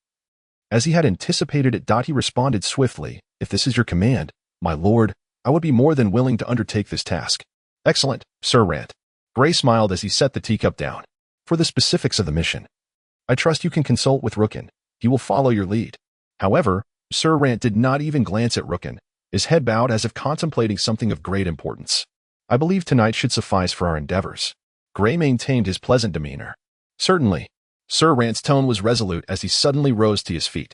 As he had anticipated it, he responded swiftly, If this is your command, my lord, I would be more than willing to undertake this task. Excellent, Sir Rant. Gray smiled as he set the teacup down. For the specifics of the mission, I trust you can consult with Rookin. He will follow your lead. However, Sir Rant did not even glance at Rookin, his head bowed as if contemplating something of great importance. I believe tonight should suffice for our endeavors. Gray maintained his pleasant demeanor. Certainly. Sir Rant's tone was resolute as he suddenly rose to his feet.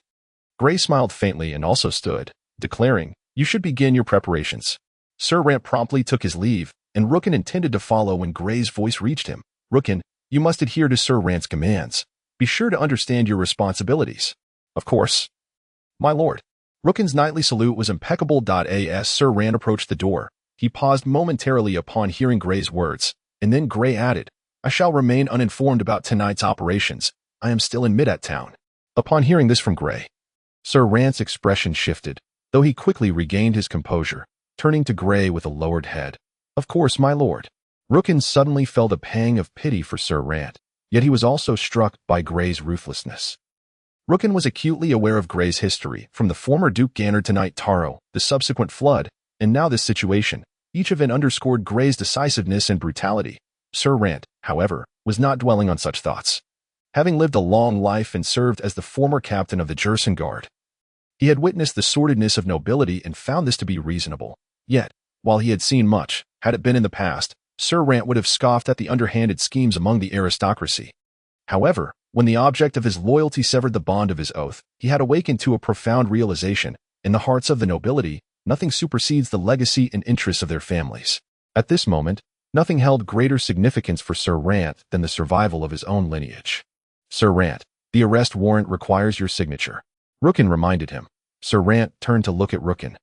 Gray smiled faintly and also stood, declaring, You should begin your preparations. Sir Rant promptly took his leave, and Rookin intended to follow when Gray's voice reached him. Rookin, you must adhere to Sir Rant's commands. Be sure to understand your responsibilities. Of course. My lord. Rookin's knightly salute was impeccable. As Sir Rant approached the door, he paused momentarily upon hearing Gray's words, and then Gray added, I shall remain uninformed about tonight's operations. I am still in Midat Town. Upon hearing this from Gray, Sir Rant's expression shifted, though he quickly regained his composure, turning to Gray with a lowered head. Of course, my lord. Rookin suddenly felt a pang of pity for Sir Rant, yet he was also struck by Gray's ruthlessness. Rookin was acutely aware of Gray's history, from the former Duke Gannard to Knight Taro, the subsequent flood, and now this situation. Each event underscored Gray's decisiveness and brutality. Sir Rant, however, was not dwelling on such thoughts. Having lived a long life and served as the former captain of the Jerson Guard, he had witnessed the sordidness of nobility and found this to be reasonable. Yet, while he had seen much, had it been in the past, Sir Rant would have scoffed at the underhanded schemes among the aristocracy. However, when the object of his loyalty severed the bond of his oath, he had awakened to a profound realization. In the hearts of the nobility, nothing supersedes the legacy and interests of their families. At this moment, nothing held greater significance for Sir Rant than the survival of his own lineage. Sir Rant, the arrest warrant requires your signature. Rookin reminded him. Sir Rant turned to look at Rookin.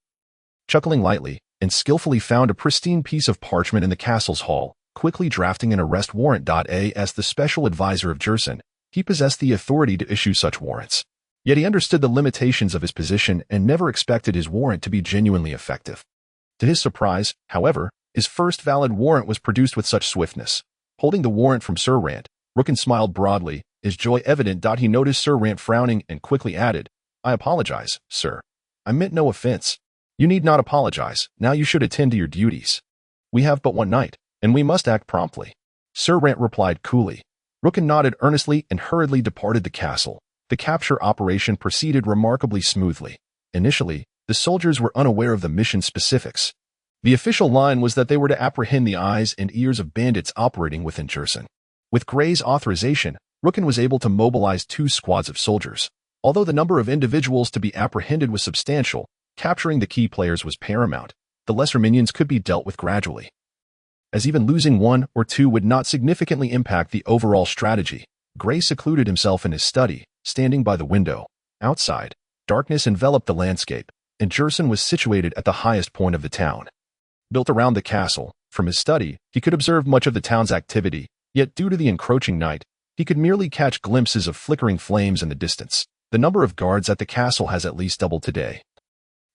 Chuckling lightly, and skillfully found a pristine piece of parchment in the castle's hall, quickly drafting an arrest warrant. As the special advisor of Jerson, he possessed the authority to issue such warrants. Yet he understood the limitations of his position and never expected his warrant to be genuinely effective. To his surprise, however, his first valid warrant was produced with such swiftness. Holding the warrant from Sir Rant, Rookin smiled broadly, his joy evident. He noticed Sir Rant frowning and quickly added, "I apologize, sir. I meant no offense. You need not apologize. Now you should attend to your duties. We have but one night, and we must act promptly." Sir Rant replied coolly. Rookin nodded earnestly and hurriedly departed the castle. The capture operation proceeded remarkably smoothly. Initially, the soldiers were unaware of the mission specifics. The official line was that they were to apprehend the eyes and ears of bandits operating within Jerson. With Gray's authorization, Rookin was able to mobilize 2 squads of soldiers. Although the number of individuals to be apprehended was substantial, capturing the key players was paramount. The lesser minions could be dealt with gradually, as even losing 1 or 2 would not significantly impact the overall strategy. Gray secluded himself in his study, standing by the window. Outside, darkness enveloped the landscape, and Jerson was situated at the highest point of the town. Built around the castle, from his study, he could observe much of the town's activity, yet due to the encroaching night, he could merely catch glimpses of flickering flames in the distance. The number of guards at the castle has at least doubled today,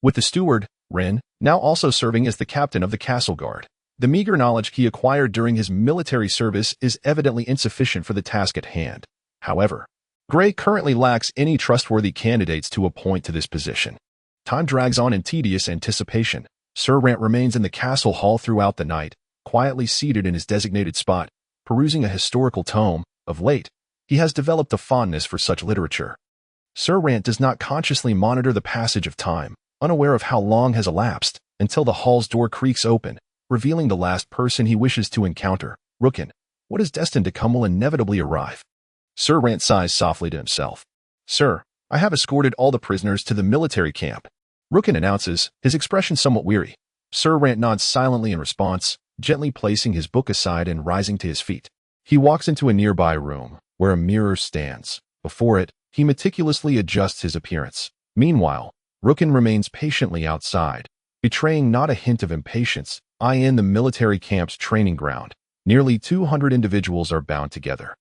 with the steward, Wren, now also serving as the captain of the castle guard. The meager knowledge he acquired during his military service is evidently insufficient for the task at hand. However, Gray currently lacks any trustworthy candidates to appoint to this position. Time drags on in tedious anticipation. Sir Rant remains in the castle hall throughout the night, quietly seated in his designated spot, perusing a historical tome. Of late, he has developed a fondness for such literature. Sir Rant does not consciously monitor the passage of time, unaware of how long has elapsed, until the hall's door creaks open, revealing the last person he wishes to encounter. Rookin, what is destined to come will inevitably arrive. Sir Rant sighs softly to himself. Sir, I have escorted all the prisoners to the military camp. Rookin announces, his expression somewhat weary. Sir Rant nods silently in response, gently placing his book aside and rising to his feet. He walks into a nearby room, where a mirror stands. Before it, he meticulously adjusts his appearance. Meanwhile, Rookin remains patiently outside, betraying not a hint of impatience. In the military camp's training ground, nearly 200 individuals are bound together,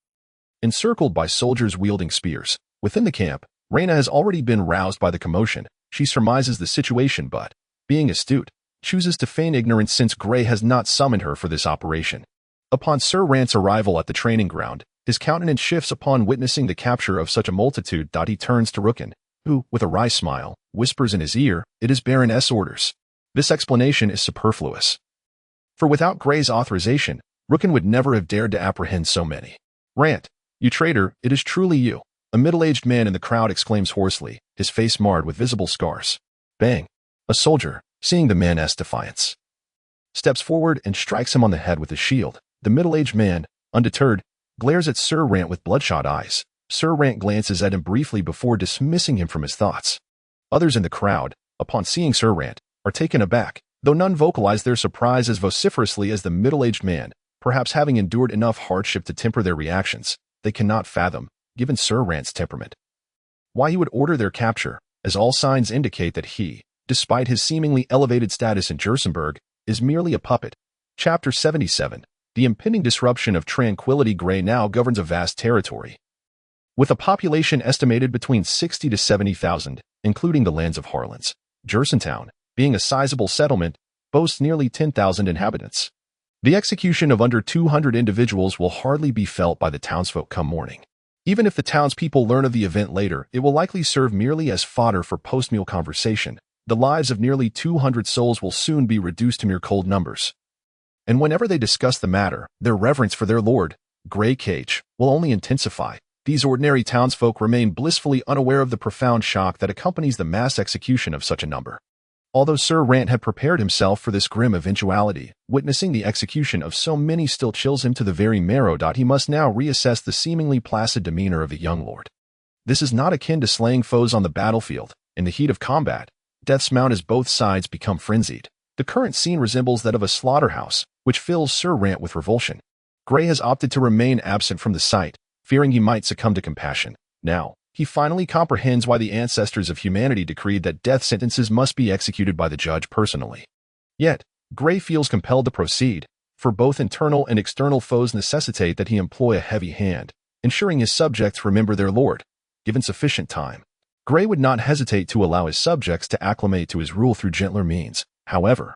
encircled by soldiers wielding spears. Within the camp, Reyna has already been roused by the commotion. She surmises the situation but, being astute, chooses to feign ignorance since Gray has not summoned her for this operation. Upon Sir Rant's arrival at the training ground, his countenance shifts upon witnessing the capture of such a multitude. He turns to Rookin, who, with a wry smile, whispers in his ear, "It is Baroness' orders." This explanation is superfluous, for without Gray's authorization, Rookin would never have dared to apprehend so many. "Rant, you traitor, it is truly you," a middle-aged man in the crowd exclaims hoarsely, his face marred with visible scars. Bang! A soldier, seeing the man's defiance, steps forward and strikes him on the head with his shield. The middle-aged man, undeterred, glares at Sir Rant with bloodshot eyes. Sir Rant glances at him briefly before dismissing him from his thoughts. Others in the crowd, upon seeing Sir Rant, are taken aback, though none vocalize their surprise as vociferously as the middle-aged man, perhaps having endured enough hardship to temper their reactions. They cannot fathom, given Sir Rant's temperament, why he would order their capture, as all signs indicate that he, despite his seemingly elevated status in Jersenberg, is merely a puppet. Chapter 77. The impending disruption of tranquility. Gray now governs a vast territory, with a population estimated between 60 to 70,000, including the lands of Harland. Jersentown, being a sizable settlement, boasts nearly 10,000 inhabitants. The execution of under 200 individuals will hardly be felt by the townsfolk come morning. Even if the townspeople learn of the event later, it will likely serve merely as fodder for post-meal conversation. The lives of nearly 200 souls will soon be reduced to mere cold numbers. And whenever they discuss the matter, their reverence for their lord, Gray Cage, will only intensify. These ordinary townsfolk remain blissfully unaware of the profound shock that accompanies the mass execution of such a number. Although Sir Rant had prepared himself for this grim eventuality, witnessing the execution of so many still chills him to the very marrow. He must now reassess the seemingly placid demeanor of the young lord. This is not akin to slaying foes on the battlefield. In the heat of combat, deaths mount as both sides become frenzied. The current scene resembles that of a slaughterhouse, which fills Sir Rant with revulsion. Gray has opted to remain absent from the sight, fearing he might succumb to compassion. Now, He finally comprehends why the ancestors of humanity decreed that death sentences must be executed by the judge personally. Yet, Gray feels compelled to proceed, for both internal and external foes necessitate that he employ a heavy hand, ensuring his subjects remember their lord. Given sufficient time, Gray would not hesitate to allow his subjects to acclimate to his rule through gentler means. However,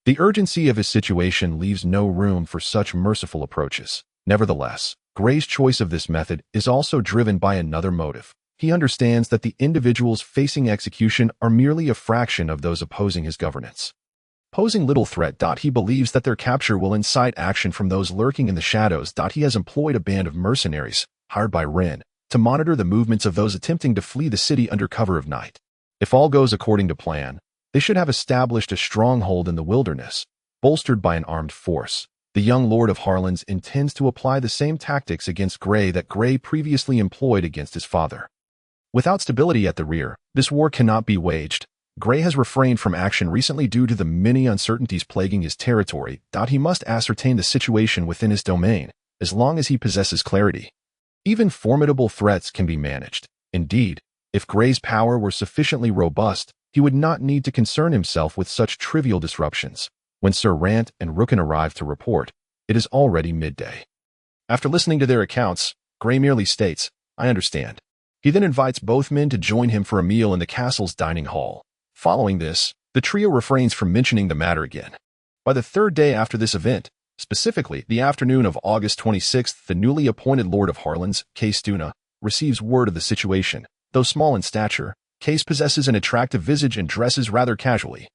the urgency of his situation leaves no room for such merciful approaches. Nevertheless, Gray's choice of this method is also driven by another motive. He understands that the individuals facing execution are merely a fraction of those opposing his governance. Posing little threat, he believes that their capture will incite action from those lurking in the shadows. He has employed a band of mercenaries, hired by Ren, to monitor the movements of those attempting to flee the city under cover of night. If all goes according to plan, they should have established a stronghold in the wilderness, bolstered by an armed force. The young Lord of Harland intends to apply the same tactics against Gray that Gray previously employed against his father. Without stability at the rear, this war cannot be waged. Gray has refrained from action recently due to the many uncertainties plaguing his territory. He must ascertain the situation within his domain, as long as he possesses clarity. Even formidable threats can be managed. Indeed, if Gray's power were sufficiently robust, he would not need to concern himself with such trivial disruptions. When Sir Rant and Rooken arrive to report, it is already midday. After listening to their accounts, Gray merely states, "I understand." He then invites both men to join him for a meal in the castle's dining hall. Following this, the trio refrains from mentioning the matter again. By the third day after this event, specifically the afternoon of August 26th, the newly appointed Lord of Harland, Case Duna, receives word of the situation. Though small in stature, Case possesses an attractive visage and dresses rather casually.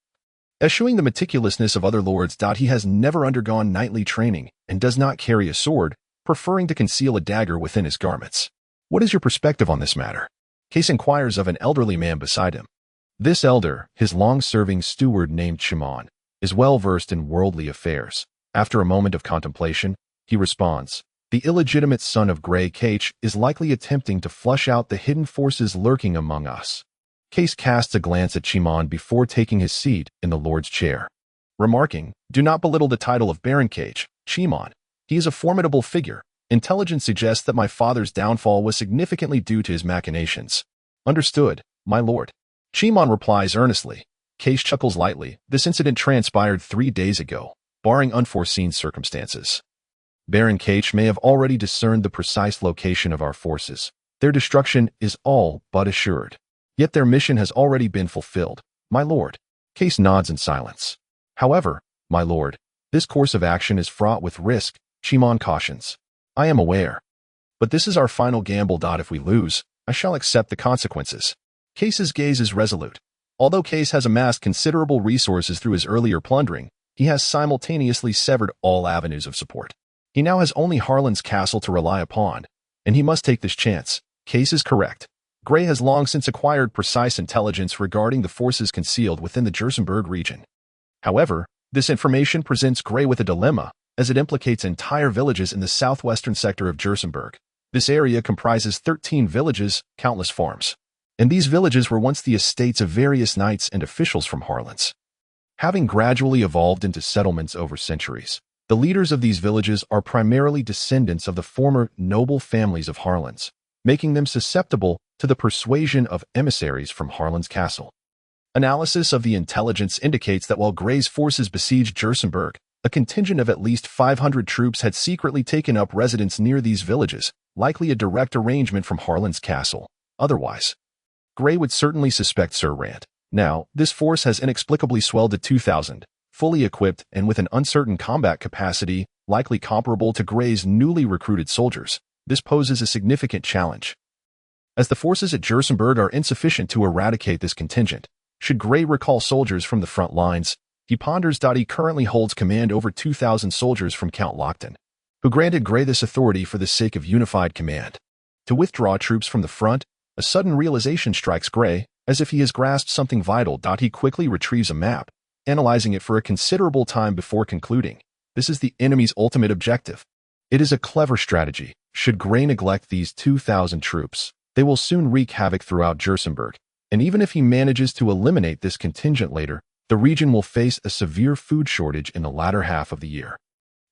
Eschewing the meticulousness of other lords, he has never undergone knightly training and does not carry a sword, preferring to conceal a dagger within his garments. "What is your perspective on this matter?" Case inquires of an elderly man beside him. This elder, his long-serving steward named Shimon, is well versed in worldly affairs. After a moment of contemplation, he responds, "The illegitimate son of Gray Cage is likely attempting to flush out the hidden forces lurking among us." Case casts a glance at Shimon before taking his seat in the Lord's chair. Remarking, "Do not belittle the title of Baron Cage, Shimon. He is a formidable figure. Intelligence suggests that my father's downfall was significantly due to his machinations." "Understood, my lord." Shimon replies earnestly. Case chuckles lightly. "This incident transpired 3 days ago, barring unforeseen circumstances. Baron Cage may have already discerned the precise location of our forces. Their destruction is all but assured. Yet their mission has already been fulfilled, my lord." Case nods in silence. "However, my lord, this course of action is fraught with risk," Shimon cautions. "I am aware. But this is our final gamble. If we lose, I shall accept the consequences." Case's gaze is resolute. Although Case has amassed considerable resources through his earlier plundering, he has simultaneously severed all avenues of support. He now has only Harland's castle to rely upon, and he must take this chance. Case is correct. Gray has long since acquired precise intelligence regarding the forces concealed within the Jersenberg region. However, this information presents Gray with a dilemma, as it implicates entire villages in the southwestern sector of Jersenberg. This area comprises 13 villages, countless farms. And these villages were once the estates of various knights and officials from Harland. Having gradually evolved into settlements over centuries, the leaders of these villages are primarily descendants of the former noble families of Harland, making them susceptible to the persuasion of emissaries from Harland's castle. Analysis of the intelligence indicates that while Gray's forces besieged Jersenberg, a contingent of at least 500 troops had secretly taken up residence near these villages, likely a direct arrangement from Harland's castle. Otherwise, Gray would certainly suspect Sir Rant. Now, this force has inexplicably swelled to 2,000, fully equipped and with an uncertain combat capacity, likely comparable to Gray's newly recruited soldiers. This poses a significant challenge, as the forces at Jersenberg are insufficient to eradicate this contingent. Should Gray recall soldiers from the front lines, he ponders. He currently holds command over 2,000 soldiers from Count Lockton, who granted Gray this authority for the sake of unified command. To withdraw troops from the front, a sudden realization strikes Gray, as if he has grasped something vital. He quickly retrieves a map, analyzing it for a considerable time before concluding, this is the enemy's ultimate objective. It is a clever strategy. Should Gray neglect these 2,000 troops, they will soon wreak havoc throughout Jersenberg, and even if he manages to eliminate this contingent later, the region will face a severe food shortage in the latter half of the year.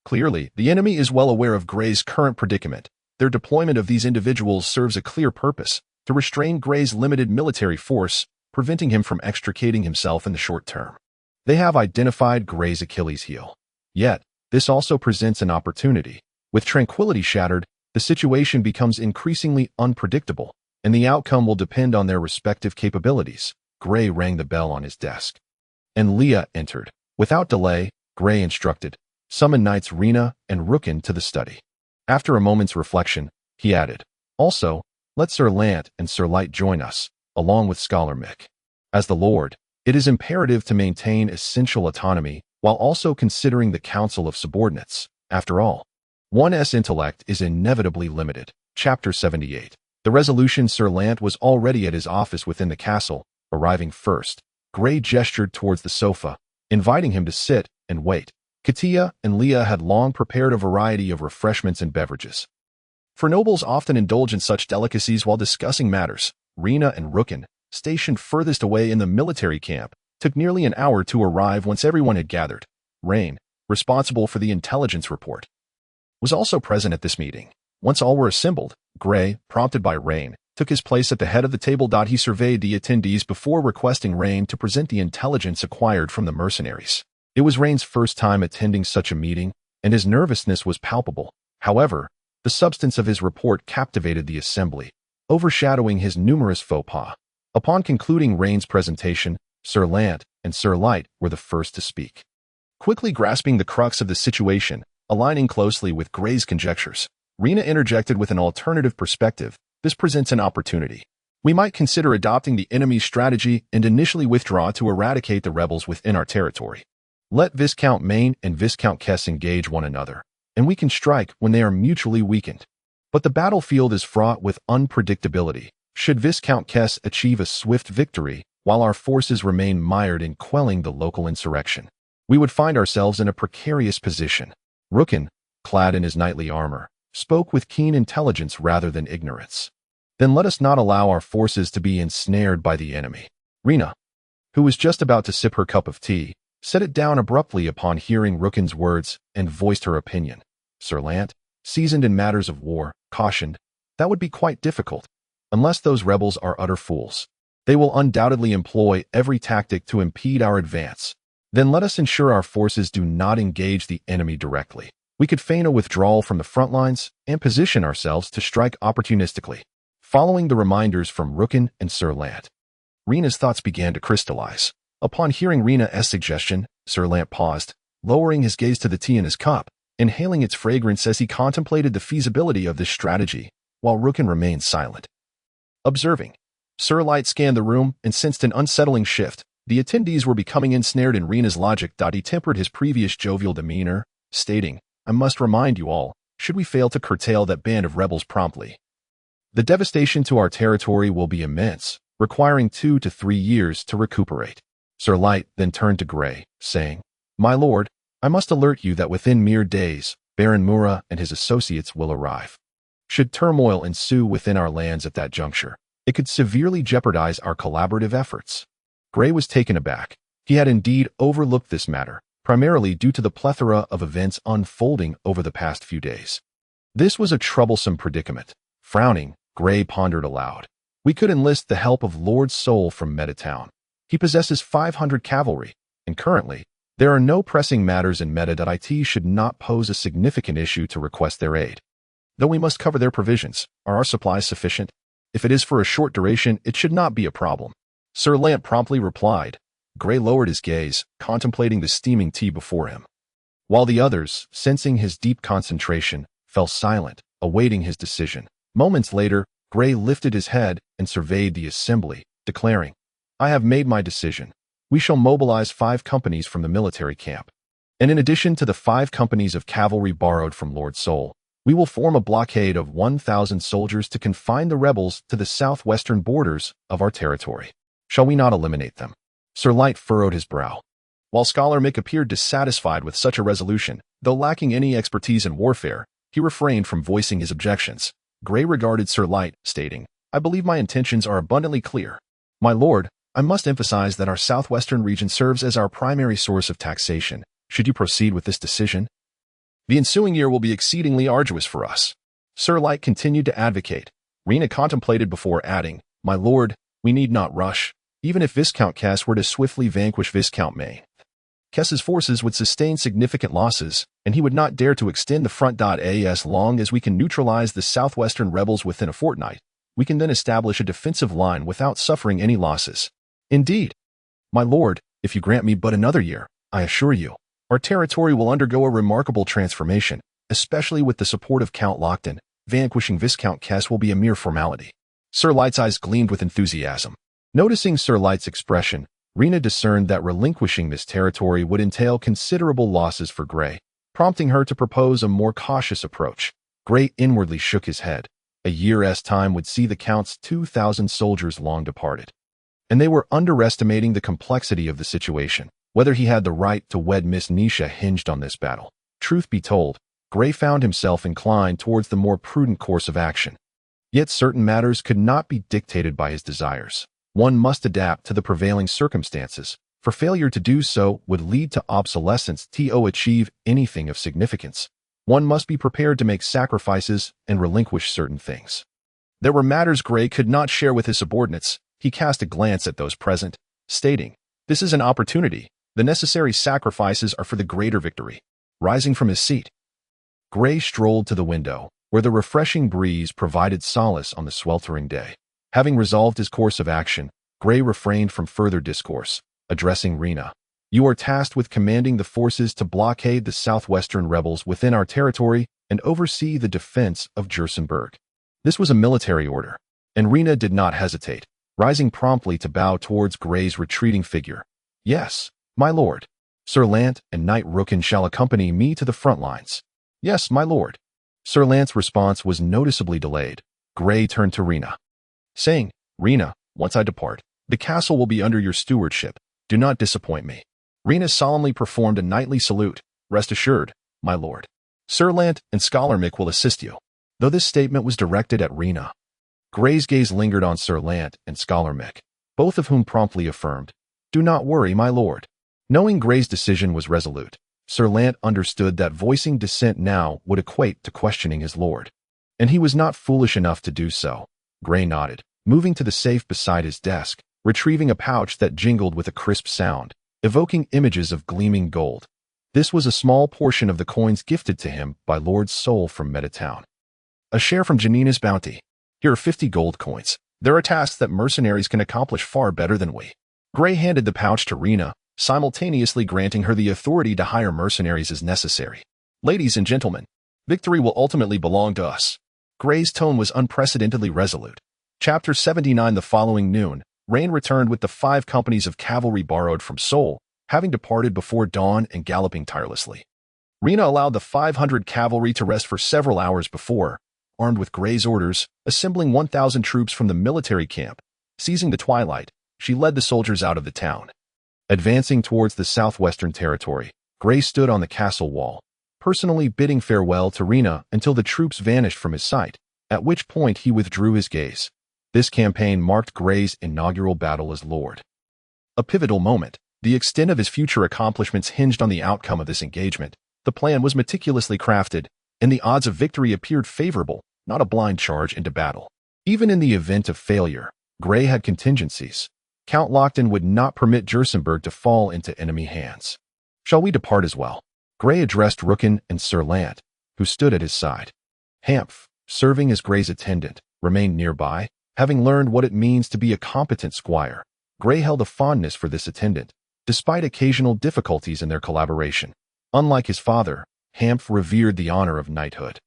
Clearly, the enemy is well aware of Gray's current predicament. Their deployment of these individuals serves a clear purpose, to to restrain Grey's limited military force, preventing him from extricating himself in the short term. They have identified Grey's Achilles heel. Yet, this also presents an opportunity. With tranquility shattered, the situation becomes increasingly unpredictable, and the outcome will depend on their respective capabilities. Grey rang the bell on his desk, and Leah entered. Without delay, Grey instructed, "Summon Knights Rena and Rookin to the study." After a moment's reflection, he added, "Also, let Sir Lant and Sir Light join us, along with Scholar Mick. As the Lord, it is imperative to maintain essential autonomy while also considering the council of subordinates. After all, one's intellect is inevitably limited." Chapter 78. The resolution. Sir Lant was already at his office within the castle, arriving first. Grey gestured towards the sofa, inviting him to sit and wait. Katia and Leah had long prepared a variety of refreshments and beverages. For nobles often indulge in such delicacies while discussing matters. Rena and Rookin, stationed furthest away in the military camp, took nearly an hour to arrive once everyone had gathered. Rain, responsible for the intelligence report, was also present at this meeting. Once all were assembled, Grey, prompted by Rain, took his place at the head of the table. He surveyed the attendees before requesting Rain to present the intelligence acquired from the mercenaries. It was Rain's first time attending such a meeting, and his nervousness was palpable. However, the substance of his report captivated the assembly, overshadowing his numerous faux pas. Upon concluding Rain's presentation, Sir Lant and Sir Light were the first to speak. Quickly grasping the crux of the situation, aligning closely with Grey's conjectures, Rena interjected with an alternative perspective. "This presents an opportunity. We might consider adopting the enemy's strategy and initially withdraw to eradicate the rebels within our territory. Let Viscount Maine and Viscount Kess engage one another, and we can strike when they are mutually weakened. But the battlefield is fraught with unpredictability. Should Viscount Kess achieve a swift victory, while our forces remain mired in quelling the local insurrection, we would find ourselves in a precarious position." Rookin, clad in his knightly armor, spoke with keen intelligence rather than ignorance. "Then let us not allow our forces to be ensnared by the enemy." Rena, who was just about to sip her cup of tea, set it down abruptly upon hearing Rookin's words and voiced her opinion. Sir Lant, seasoned in matters of war, cautioned, "That would be quite difficult. Unless those rebels are utter fools, they will undoubtedly employ every tactic to impede our advance. Then let us ensure our forces do not engage the enemy directly. We could feign a withdrawal from the front lines and position ourselves to strike opportunistically." Following the reminders from Rookin and Sir Lant, Rena's thoughts began to crystallize. Upon hearing Rena's suggestion, Sir Lant paused, lowering his gaze to the tea in his cup, inhaling its fragrance as he contemplated the feasibility of this strategy, while Rookin remained silent. Observing, Sir Light scanned the room and sensed an unsettling shift. The attendees were becoming ensnared in Rena's logic. He tempered his previous jovial demeanor, stating, "I must remind you all, should we fail to curtail that band of rebels promptly, the devastation to our territory will be immense, requiring 2 to 3 years to recuperate." Sir Light then turned to Grey, saying, "My lord, I must alert you that within mere days, Baron Mura and his associates will arrive. Should turmoil ensue within our lands at that juncture, it could severely jeopardize our collaborative efforts." Grey was taken aback. He had indeed overlooked this matter, primarily due to the plethora of events unfolding over the past few days. This was a troublesome predicament. Frowning, Grey pondered aloud. "We could enlist the help of Lord Soul from Metatown. He possesses 500 cavalry, and currently, there are no pressing matters in Meta that it should not pose a significant issue to request their aid. Though we must cover their provisions, are our supplies sufficient? If it is for a short duration, it should not be a problem." Sir Lant promptly replied. Grey lowered his gaze, contemplating the steaming tea before him, while the others, sensing his deep concentration, fell silent, awaiting his decision. Moments later, Grey lifted his head and surveyed the assembly, declaring, "I have made my decision. We shall mobilize 5 companies from the military camp. And in addition to the 5 companies of cavalry borrowed from Lord Soul, we will form a blockade of 1,000 soldiers to confine the rebels to the southwestern borders of our territory. Shall we not eliminate them?" Sir Light furrowed his brow. While Scholar Mick appeared dissatisfied with such a resolution, though lacking any expertise in warfare, he refrained from voicing his objections. Grey regarded Sir Light, stating, "I believe my intentions are abundantly clear. My lord, I must emphasize that our southwestern region serves as our primary source of taxation. Should you proceed with this decision, the ensuing year will be exceedingly arduous for us." Sir Light continued to advocate, Rena contemplated before adding, "My lord, we need not rush. Even if Viscount Kess were to swiftly vanquish Viscount May, Kess's forces would sustain significant losses, and he would not dare to extend the front. As long as we can neutralize the southwestern rebels within a fortnight, we can then establish a defensive line without suffering any losses. Indeed, my lord, if you grant me but another year, I assure you, our territory will undergo a remarkable transformation, especially with the support of Count Lockton. Vanquishing Viscount Kess will be a mere formality." Sir Light's eyes gleamed with enthusiasm. Noticing Sir Light's expression, Rena discerned that relinquishing this territory would entail considerable losses for Gray, prompting her to propose a more cautious approach. Gray inwardly shook his head. A year's time would see the Count's 2,000 soldiers long departed. And they were underestimating the complexity of the situation. Whether he had the right to wed Miss Nisha hinged on this battle. Truth be told, Gray found himself inclined towards the more prudent course of action. Yet certain matters could not be dictated by his desires. One must adapt to the prevailing circumstances, for failure to do so would lead to obsolescence. To achieve anything of significance, one must be prepared to make sacrifices and relinquish certain things. There were matters Gray could not share with his subordinates. He cast a glance at those present, stating, "This is an opportunity. The necessary sacrifices are for the greater victory." Rising from his seat, Gray strolled to the window, where the refreshing breeze provided solace on the sweltering day. Having resolved his course of action, Gray refrained from further discourse. Addressing Rena, "You are tasked with commanding the forces to blockade the southwestern rebels within our territory and oversee the defense of Jersenberg." This was a military order, and Rena did not hesitate, rising promptly to bow towards Gray's retreating figure. "Yes, my lord. Sir Lant and Knight Rookin shall accompany me to the front lines." "Yes, my lord." Sir Lant's response was noticeably delayed. Gray turned to Rena, saying, "Rena, once I depart, the castle will be under your stewardship. Do not disappoint me." Rena solemnly performed a knightly salute. "Rest assured, my lord. Sir Lant and Scholar Mick will assist you." Though this statement was directed at Rena, Gray's gaze lingered on Sir Lant and Scholar Mick, both of whom promptly affirmed, "Do not worry, my lord." Knowing Gray's decision was resolute, Sir Lant understood that voicing dissent now would equate to questioning his lord, and he was not foolish enough to do so. Gray nodded, moving to the safe beside his desk, retrieving a pouch that jingled with a crisp sound, evoking images of gleaming gold. This was a small portion of the coins gifted to him by Lord Soul from Metatown. "A share from Janina's bounty. Here are 50 gold coins. There are tasks that mercenaries can accomplish far better than we." Gray handed the pouch to Rena, simultaneously granting her the authority to hire mercenaries as necessary. "Ladies and gentlemen, victory will ultimately belong to us." Gray's tone was unprecedentedly resolute. Chapter 79. The following noon, Rain returned with the 5 companies of cavalry borrowed from Seoul, having departed before dawn and galloping tirelessly. Rena allowed the 500 cavalry to rest for several hours before, armed with Gray's orders, assembling 1,000 troops from the military camp. Seizing the twilight, she led the soldiers out of the town. Advancing towards the southwestern territory, Gray stood on the castle wall, personally bidding farewell to Rena until the troops vanished from his sight, at which point he withdrew his gaze. This campaign marked Gray's inaugural battle as Lord. A pivotal moment. The extent of his future accomplishments hinged on the outcome of this engagement. The plan was meticulously crafted, and the odds of victory appeared favorable, not a blind charge into battle. Even in the event of failure, Gray had contingencies. Count Lockton would not permit Jersenberg to fall into enemy hands. "Shall we depart as well?" Gray addressed Rookin and Sir Lant, who stood at his side. Hamph, serving as Gray's attendant, remained nearby, having learned what it means to be a competent squire. Gray held a fondness for this attendant, despite occasional difficulties in their collaboration. Unlike his father, Hamph revered the honor of knighthood,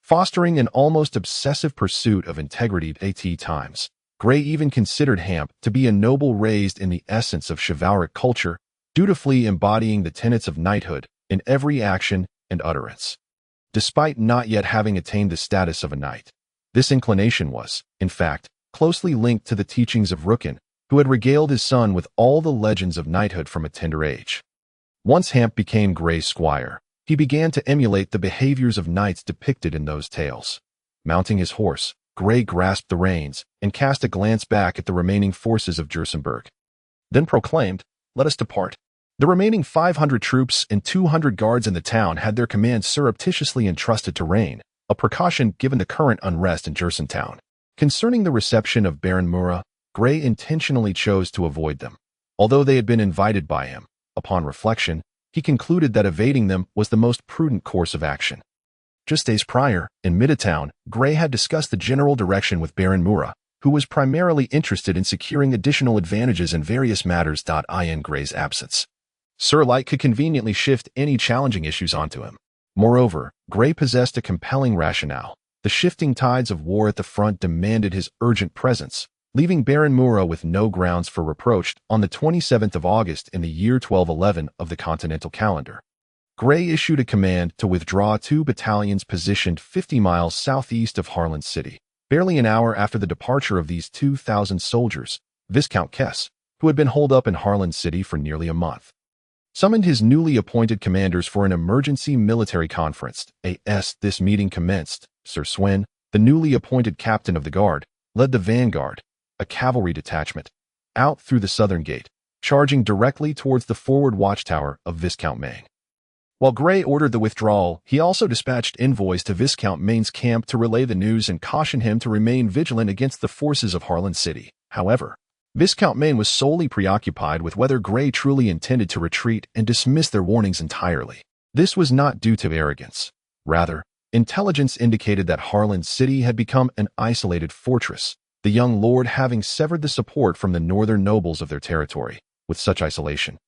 fostering an almost obsessive pursuit of integrity at times. Gray even considered Hamph to be a noble raised in the essence of chivalric culture, dutifully embodying the tenets of knighthood in every action and utterance. Despite not yet having attained the status of a knight, this inclination was, in fact, closely linked to the teachings of Rookin, who had regaled his son with all the legends of knighthood from a tender age. Once Hamph became Gray's squire, he began to emulate the behaviors of knights depicted in those tales. Mounting his horse, Gray grasped the reins and cast a glance back at the remaining forces of Jersenberg. Then proclaimed, "Let us depart." The remaining 500 troops and 200 guards in the town had their command surreptitiously entrusted to Rain, a precaution given the current unrest in Jersentown. Concerning the reception of Baron Murat, Grey intentionally chose to avoid them. Although they had been invited by him, upon reflection, he concluded that evading them was the most prudent course of action. Just days prior, in Midtown, Grey had discussed the general direction with Baron Murat, who was primarily interested in securing additional advantages in various matters. In Grey's absence, Sir Light could conveniently shift any challenging issues onto him. Moreover, Grey possessed a compelling rationale. The shifting tides of war at the front demanded his urgent presence, leaving Baron Murat with no grounds for reproach. On the 27th of August in the year 1211 of the continental calendar, Grey issued a command to withdraw 2 battalions positioned 50 miles southeast of Harland city. Barely an hour after the departure of these 2,000 soldiers, Viscount Kess, who had been holed up in Harland city for nearly a month, summoned his newly appointed commanders for an emergency military conference. This meeting commenced. Sir Swin, the newly appointed captain of the guard, led the vanguard, a cavalry detachment, out through the southern gate, charging directly towards the forward watchtower of Viscount Maine. While Grey ordered the withdrawal, he also dispatched envoys to Viscount Maine's camp to relay the news and caution him to remain vigilant against the forces of Harland city. However, Viscount Maine was solely preoccupied with whether Grey truly intended to retreat and dismissed their warnings entirely. This was not due to arrogance. Rather, intelligence indicated that Harland city had become an isolated fortress, the young lord having severed the support from the northern nobles of their territory. With such isolation,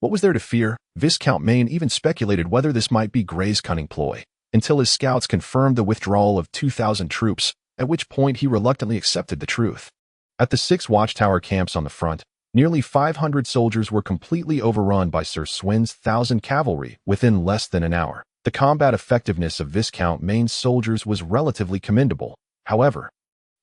what was there to fear? Viscount Maine even speculated whether this might be Grey's cunning ploy, until his scouts confirmed the withdrawal of 2,000 troops, at which point he reluctantly accepted the truth. At the 6 watchtower camps on the front, nearly 500 soldiers were completely overrun by Sir Swin's 1,000 cavalry within less than an hour. The combat effectiveness of Viscount Maine's soldiers was relatively commendable. However,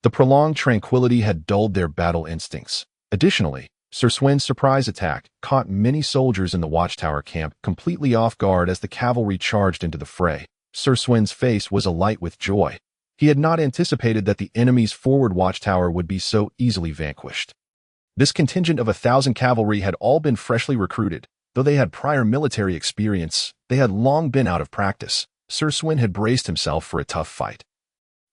the prolonged tranquility had dulled their battle instincts. Additionally, Sir Swin's surprise attack caught many soldiers in the watchtower camp completely off guard as the cavalry charged into the fray. Sir Swin's face was alight with joy. He had not anticipated that the enemy's forward watchtower would be so easily vanquished. This contingent of 1,000 cavalry had all been freshly recruited. Though they had prior military experience, they had long been out of practice. Sir Swin had braced himself for a tough fight.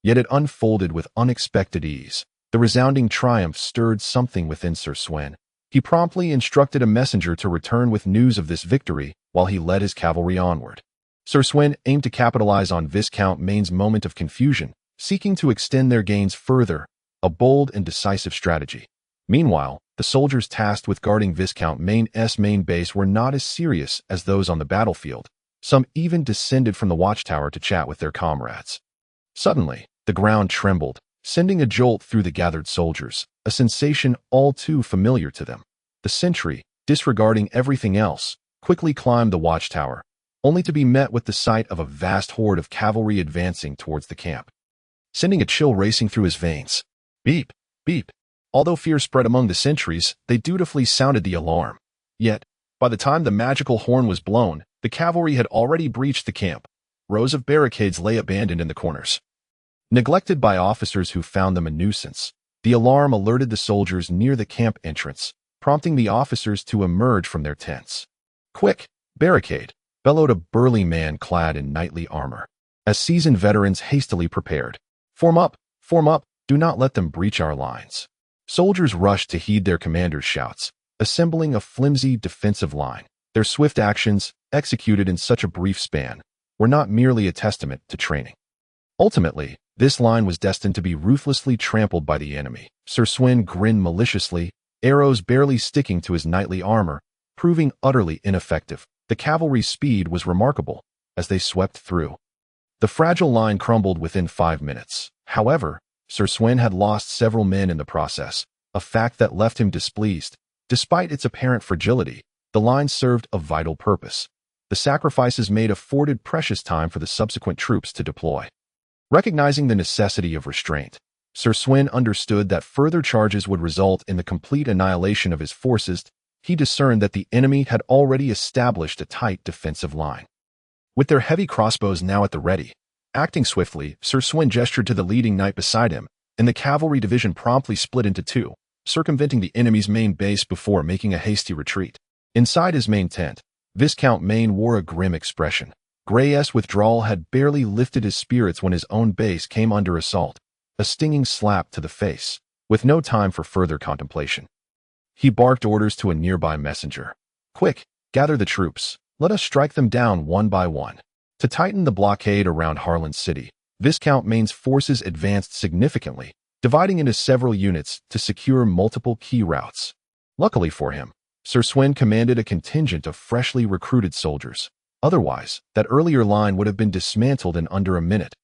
Yet it unfolded with unexpected ease. The resounding triumph stirred something within Sir Swin. He promptly instructed a messenger to return with news of this victory while he led his cavalry onward. Sir Swin aimed to capitalize on Viscount Maine's moment of confusion, seeking to extend their gains further, a bold and decisive strategy. Meanwhile, the soldiers tasked with guarding Viscount Maine's main base were not as serious as those on the battlefield. Some even descended from the watchtower to chat with their comrades. Suddenly, the ground trembled, sending a jolt through the gathered soldiers, a sensation all too familiar to them. The sentry, disregarding everything else, quickly climbed the watchtower, only to be met with the sight of a vast horde of cavalry advancing towards the camp, sending a chill racing through his veins. Beep, beep. Although fear spread among the sentries, they dutifully sounded the alarm. Yet, by the time the magical horn was blown, the cavalry had already breached the camp. Rows of barricades lay abandoned in the corners, neglected by officers who found them a nuisance. The alarm alerted the soldiers near the camp entrance, prompting the officers to emerge from their tents. "Quick, barricade!" bellowed a burly man clad in knightly armor, as seasoned veterans hastily prepared. Form up! Do not let them breach our lines." Soldiers rushed to heed their commander's shouts, assembling a flimsy defensive line. Their swift actions, executed in such a brief span, were not merely a testament to training. Ultimately, this line was destined to be ruthlessly trampled by the enemy. Sir Swin grinned maliciously, arrows barely sticking to his knightly armor, proving utterly ineffective. The cavalry's speed was remarkable as they swept through. The fragile line crumbled within 5 minutes. However, Sir Swin had lost several men in the process, a fact that left him displeased. Despite its apparent fragility, the line served a vital purpose. The sacrifices made afforded precious time for the subsequent troops to deploy. Recognizing the necessity of restraint, Sir Swin understood that further charges would result in the complete annihilation of his forces. He discerned that the enemy had already established a tight defensive line. With their heavy crossbows now at the ready, acting swiftly, Sir Swin gestured to the leading knight beside him, and the cavalry division promptly split into 2, circumventing the enemy's main base before making a hasty retreat. Inside his main tent, Viscount Maine wore a grim expression. Grey's withdrawal had barely lifted his spirits when his own base came under assault. a stinging slap to the face, with no time for further contemplation. He barked orders to a nearby messenger. "Quick, gather the troops. Let us strike them down one by one." To tighten the blockade around Harland City, Viscount Maine's forces advanced significantly, dividing into several units to secure multiple key routes. Luckily for him, Sir Swin commanded a contingent of freshly recruited soldiers. Otherwise, that earlier line would have been dismantled in under a minute.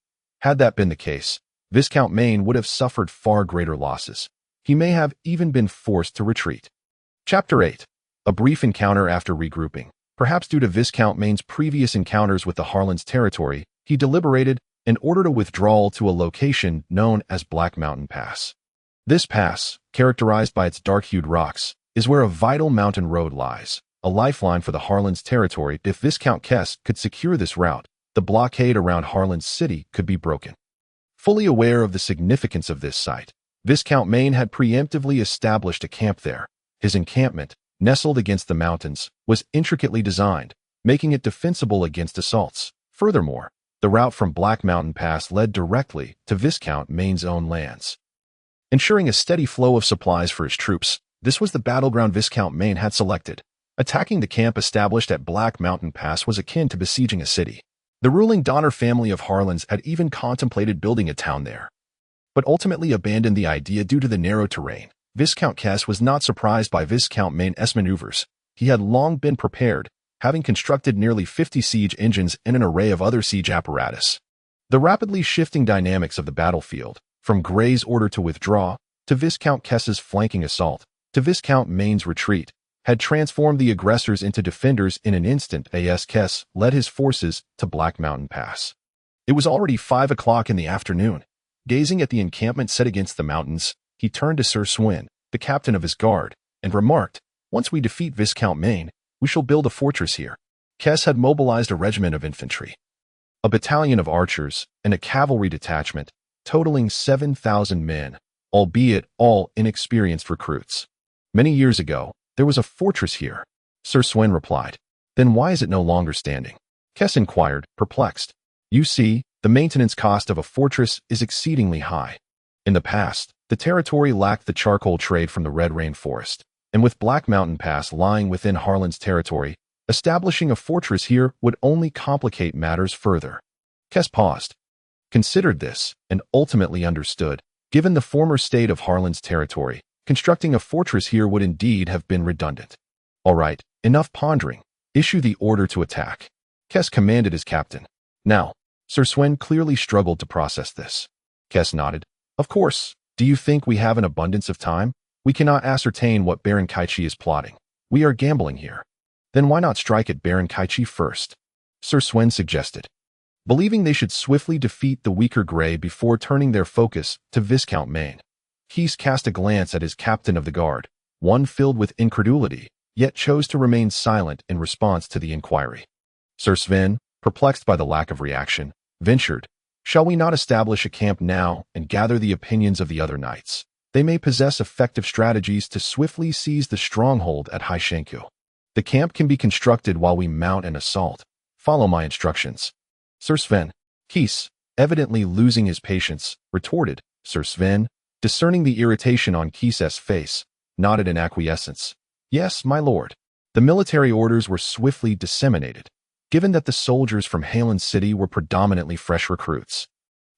Had that been the case, Viscount Maine would have suffered far greater losses. He may have even been forced to retreat. Chapter 8. A brief encounter after regrouping. Perhaps due to Viscount Maine's previous encounters with the Harland's territory, he deliberated and ordered a withdrawal to a location known as Black Mountain Pass. This pass, characterized by its dark-hued rocks, is where a vital mountain road lies, a lifeline for the Harland's territory. If Viscount Kess could secure this route, the blockade around Harland City could be broken. Fully aware of the significance of this site, Viscount Maine had preemptively established a camp there. His encampment, nestled against the mountains, was intricately designed, making it defensible against assaults. Furthermore, the route from Black Mountain Pass led directly to Viscount Maine's own lands. Ensuring a steady flow of supplies for his troops, this was the battleground Viscount Maine had selected. Attacking the camp established at Black Mountain Pass was akin to besieging a city. The ruling Donner family of Harlands had even contemplated building a town there, but ultimately abandoned the idea due to the narrow terrain. Viscount Kess was not surprised by Viscount Maine's maneuvers. He had long been prepared, having constructed nearly 50 siege engines and an array of other siege apparatus. The rapidly shifting dynamics of the battlefield, from Grey's order to withdraw, to Viscount Kess's flanking assault, to Viscount Maine's retreat, had transformed the aggressors into defenders in an instant. As Kess led his forces to Black Mountain Pass. It was already 5 o'clock in the afternoon. Gazing at the encampment set against the mountains, he turned to Sir Swin, the captain of his guard, and remarked, "Once we defeat Viscount Maine, we shall build a fortress here." Kess had mobilized a regiment of infantry, a battalion of archers, and a cavalry detachment, totaling 7,000 men, albeit all inexperienced recruits. "Many years ago, there was a fortress here," Sir Swin replied. "Then why is it no longer standing?" Kess inquired, perplexed. "You see, the maintenance cost of a fortress is exceedingly high. In the past, the territory lacked the charcoal trade from the Red Rain Forest, and with Black Mountain Pass lying within Harland's territory, establishing a fortress here would only complicate matters further." Kess paused, considered this, and ultimately understood. Given the former state of Harland's territory, constructing a fortress here would indeed have been redundant. "All right, enough pondering. Issue the order to attack," Kess commanded his captain. Now, Sir Swin clearly struggled to process this. Kess nodded. "Of course. Do you think we have an abundance of time? We cannot ascertain what Baron Kaichi is plotting. We are gambling here." "Then why not strike at Baron Kaichi first?" Sir Swin suggested, believing they should swiftly defeat the weaker Grey before turning their focus to Viscount Maine. Kess cast a glance at his captain of the guard, one filled with incredulity, yet chose to remain silent in response to the inquiry. Sir Sven, perplexed by the lack of reaction, ventured, "Shall we not establish a camp now and gather the opinions of the other knights? They may possess effective strategies to swiftly seize the stronghold at Haishenku. The camp can be constructed while we mount an assault. Follow my instructions." Sir Sven, Kess, evidently losing his patience, retorted. Sir Sven, discerning the irritation on Kess's face, nodded in acquiescence. "Yes, my lord." The military orders were swiftly disseminated, given that the soldiers from Harland City were predominantly fresh recruits.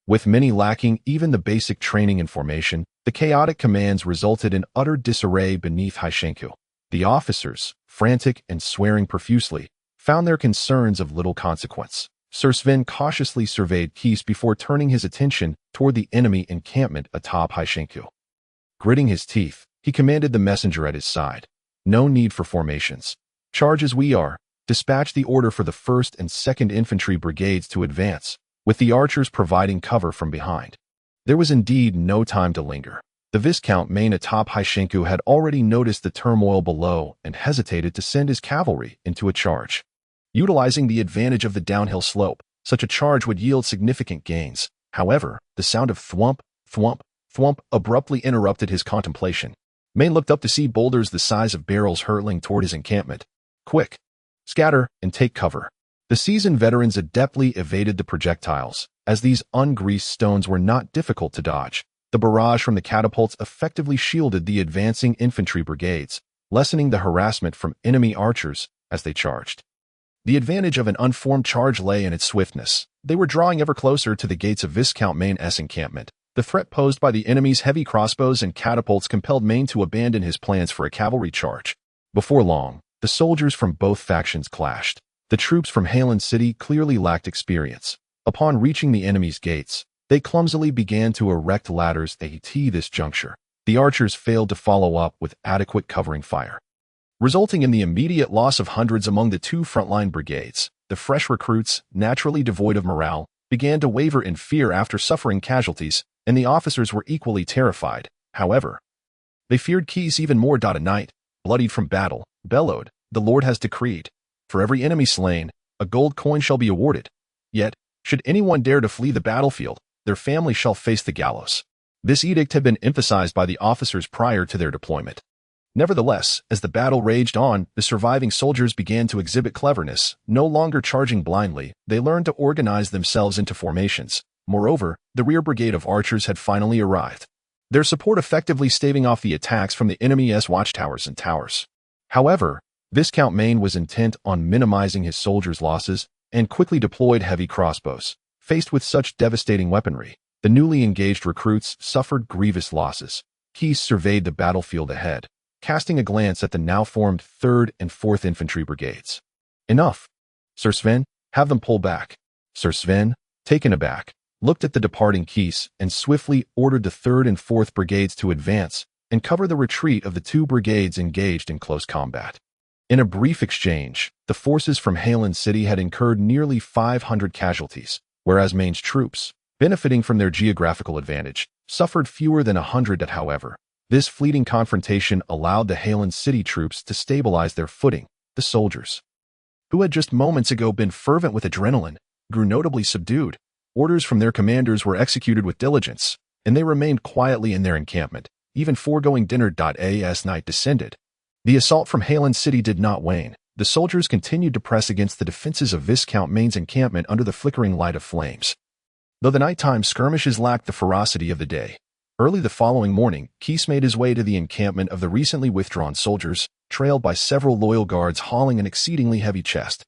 With many lacking even the basic training and formation, the chaotic commands resulted in utter disarray beneath Haishenku. The officers, frantic and swearing profusely, found their concerns of little consequence. Sir Sven cautiously surveyed Kess before turning his attention toward the enemy encampment atop Haishenku. Gritting his teeth, he commanded the messenger at his side. "No need for formations. Charge as we are. Dispatch the order for the 1st and 2nd Infantry Brigades to advance, with the archers providing cover from behind." There was indeed no time to linger. The Viscount Maine atop Haishenku had already noticed the turmoil below and hesitated to send his cavalry into a charge. Utilizing the advantage of the downhill slope, such a charge would yield significant gains. However, the sound of thwump, thwump, thwump abruptly interrupted his contemplation. Maine looked up to see boulders the size of barrels hurtling toward his encampment. "Quick! Scatter and take cover." The seasoned veterans adeptly evaded the projectiles, as these ungreased stones were not difficult to dodge. The barrage from the catapults effectively shielded the advancing infantry brigades, lessening the harassment from enemy archers as they charged. The advantage of an unformed charge lay in its swiftness. They were drawing ever closer to the gates of Viscount Maine's encampment. The threat posed by the enemy's heavy crossbows and catapults compelled Maine to abandon his plans for a cavalry charge. Before long, the soldiers from both factions clashed. The troops from Harland City clearly lacked experience. Upon reaching the enemy's gates, they clumsily began to erect ladders at this juncture. The archers failed to follow up with adequate covering fire, resulting in the immediate loss of hundreds among the two frontline brigades. The fresh recruits, naturally devoid of morale, began to waver in fear after suffering casualties, and the officers were equally terrified. However, they feared Keys even more. A knight, bloodied from battle, bellowed, "The Lord has decreed. For every enemy slain, a gold coin shall be awarded. Yet, should anyone dare to flee the battlefield, their family shall face the gallows." This edict had been emphasized by the officers prior to their deployment. Nevertheless, as the battle raged on, the surviving soldiers began to exhibit cleverness. No longer charging blindly, they learned to organize themselves into formations. Moreover, the rear brigade of archers had finally arrived, their support effectively staving off the attacks from the enemy's watchtowers and towers. However, Viscount Maine was intent on minimizing his soldiers' losses and quickly deployed heavy crossbows. Faced with such devastating weaponry, the newly engaged recruits suffered grievous losses. Keys surveyed the battlefield ahead, casting a glance at the now-formed 3rd and 4th Infantry Brigades. "Enough, Sir Sven, have them pull back." Sir Sven, taken aback, looked at the departing Keys and swiftly ordered the 3rd and 4th Brigades to advance and cover the retreat of the two brigades engaged in close combat. In a brief exchange, the forces from Harland City had incurred nearly 500 casualties, whereas Maine's troops, benefiting from their geographical advantage, suffered fewer than 100. However, this fleeting confrontation allowed the Harland City troops to stabilize their footing. The soldiers, who had just moments ago been fervent with adrenaline, grew notably subdued. Orders from their commanders were executed with diligence, and they remained quietly in their encampment, even foregoing dinner. As night descended, the assault from Harland City did not wane. The soldiers continued to press against the defenses of Viscount Maine's encampment under the flickering light of flames. Though the nighttime skirmishes lacked the ferocity of the day, early the following morning, Keys made his way to the encampment of the recently withdrawn soldiers, trailed by several loyal guards hauling an exceedingly heavy chest.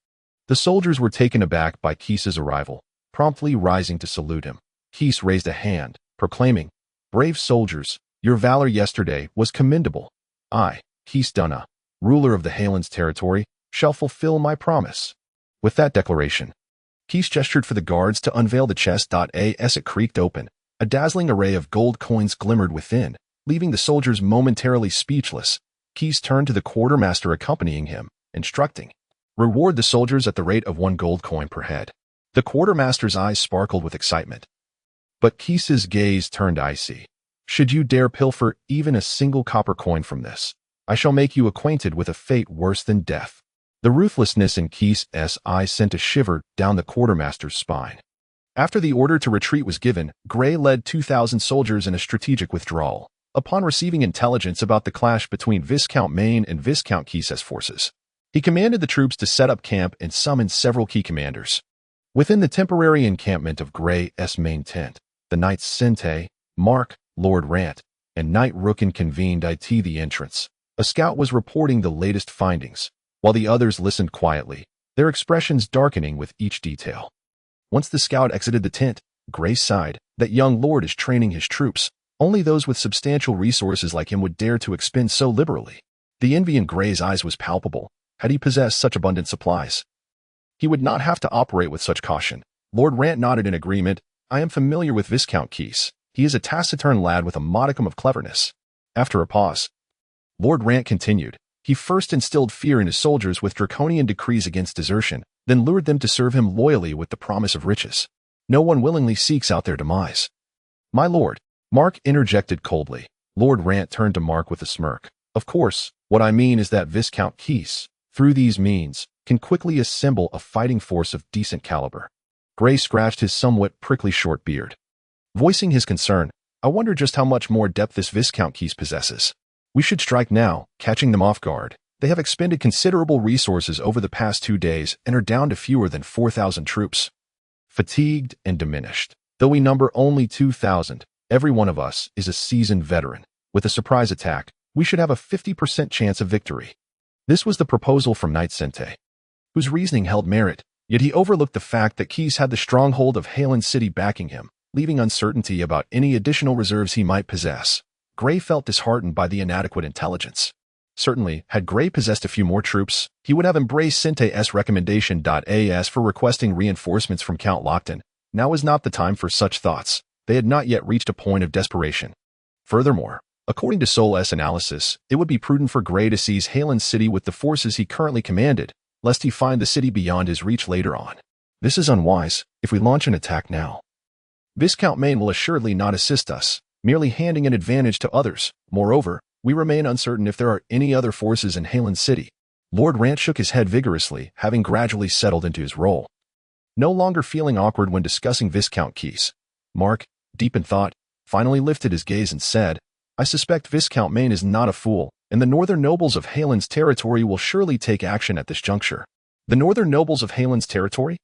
The soldiers were taken aback by Keys's arrival, promptly rising to salute him. Keys raised a hand, proclaiming, "Brave soldiers, your valor yesterday was commendable. I, Keys Dunna, ruler of the Harland's territory, shall fulfill my promise." With that declaration, Keys gestured for the guards to unveil the chest. As it creaked open, a dazzling array of gold coins glimmered within, leaving the soldiers momentarily speechless. Keys turned to the quartermaster accompanying him, instructing, "Reward the soldiers at the rate of 1 gold coin per head." The quartermaster's eyes sparkled with excitement, but Keys's gaze turned icy. "Should you dare pilfer even a single copper coin from this, I shall make you acquainted with a fate worse than death." The ruthlessness in Keys's eyes sent a shiver down the quartermaster's spine. After the order to retreat was given, Gray led 2,000 soldiers in a strategic withdrawal. Upon receiving intelligence about the clash between Viscount Maine and Viscount Keys's forces, he commanded the troops to set up camp and summoned several key commanders. Within the temporary encampment of Gray's main tent, the Knights Sente, Mark, Lord Rant, and Knight Rookin convened the entrance. A scout was reporting the latest findings, while the others listened quietly, their expressions darkening with each detail. Once the scout exited the tent, Gray sighed. That young lord is training his troops. Only those with substantial resources like him would dare to expend so liberally. The envy in Gray's eyes was palpable. Had he possessed such abundant supplies, he would not have to operate with such caution. Lord Rant nodded in agreement. "I am familiar with Viscount Keys. He is a taciturn lad with a modicum of cleverness." After a pause, Lord Rant continued. "He first instilled fear in his soldiers with draconian decrees against desertion, then lured them to serve him loyally with the promise of riches. No one willingly seeks out their demise." "My lord," Mark interjected coldly. Lord Rant turned to Mark with a smirk. "Of course, what I mean is that Viscount Keys, through these means, can quickly assemble a fighting force of decent caliber." Gray scratched his somewhat prickly short beard, voicing his concern. "I wonder just how much more depth this Viscount Keys possesses. We should strike now, catching them off guard. They have expended considerable resources over the past 2 days and are down to fewer than 4,000 troops. Fatigued and diminished. Though we number only 2,000, every one of us is a seasoned veteran. With a surprise attack, we should have a 50% chance of victory. This was the proposal from Knight Sente, whose reasoning held merit, yet he overlooked the fact that Keyes had the stronghold of Harland City backing him, leaving uncertainty about any additional reserves he might possess. Gray felt disheartened by the inadequate intelligence. Certainly, had Gray possessed a few more troops, he would have embraced Sente's recommendation. As for requesting reinforcements from Count Lockton, now was not the time for such thoughts. They had not yet reached a point of desperation. Furthermore, according to Sol's analysis, it would be prudent for Gray to seize Harland City with the forces he currently commanded, lest he find the city beyond his reach later on. This is unwise if we launch an attack now. Viscount Maine will assuredly not assist us, merely handing an advantage to others. Moreover, we remain uncertain if there are any other forces in Harland City. Lord Rant shook his head vigorously, having gradually settled into his role. No longer feeling awkward when discussing Viscount Keyes, Mark, deep in thought, finally lifted his gaze and said, I suspect Viscount Maine is not a fool, and the northern nobles of Harland's territory will surely take action at this juncture. The northern nobles of Harland's territory?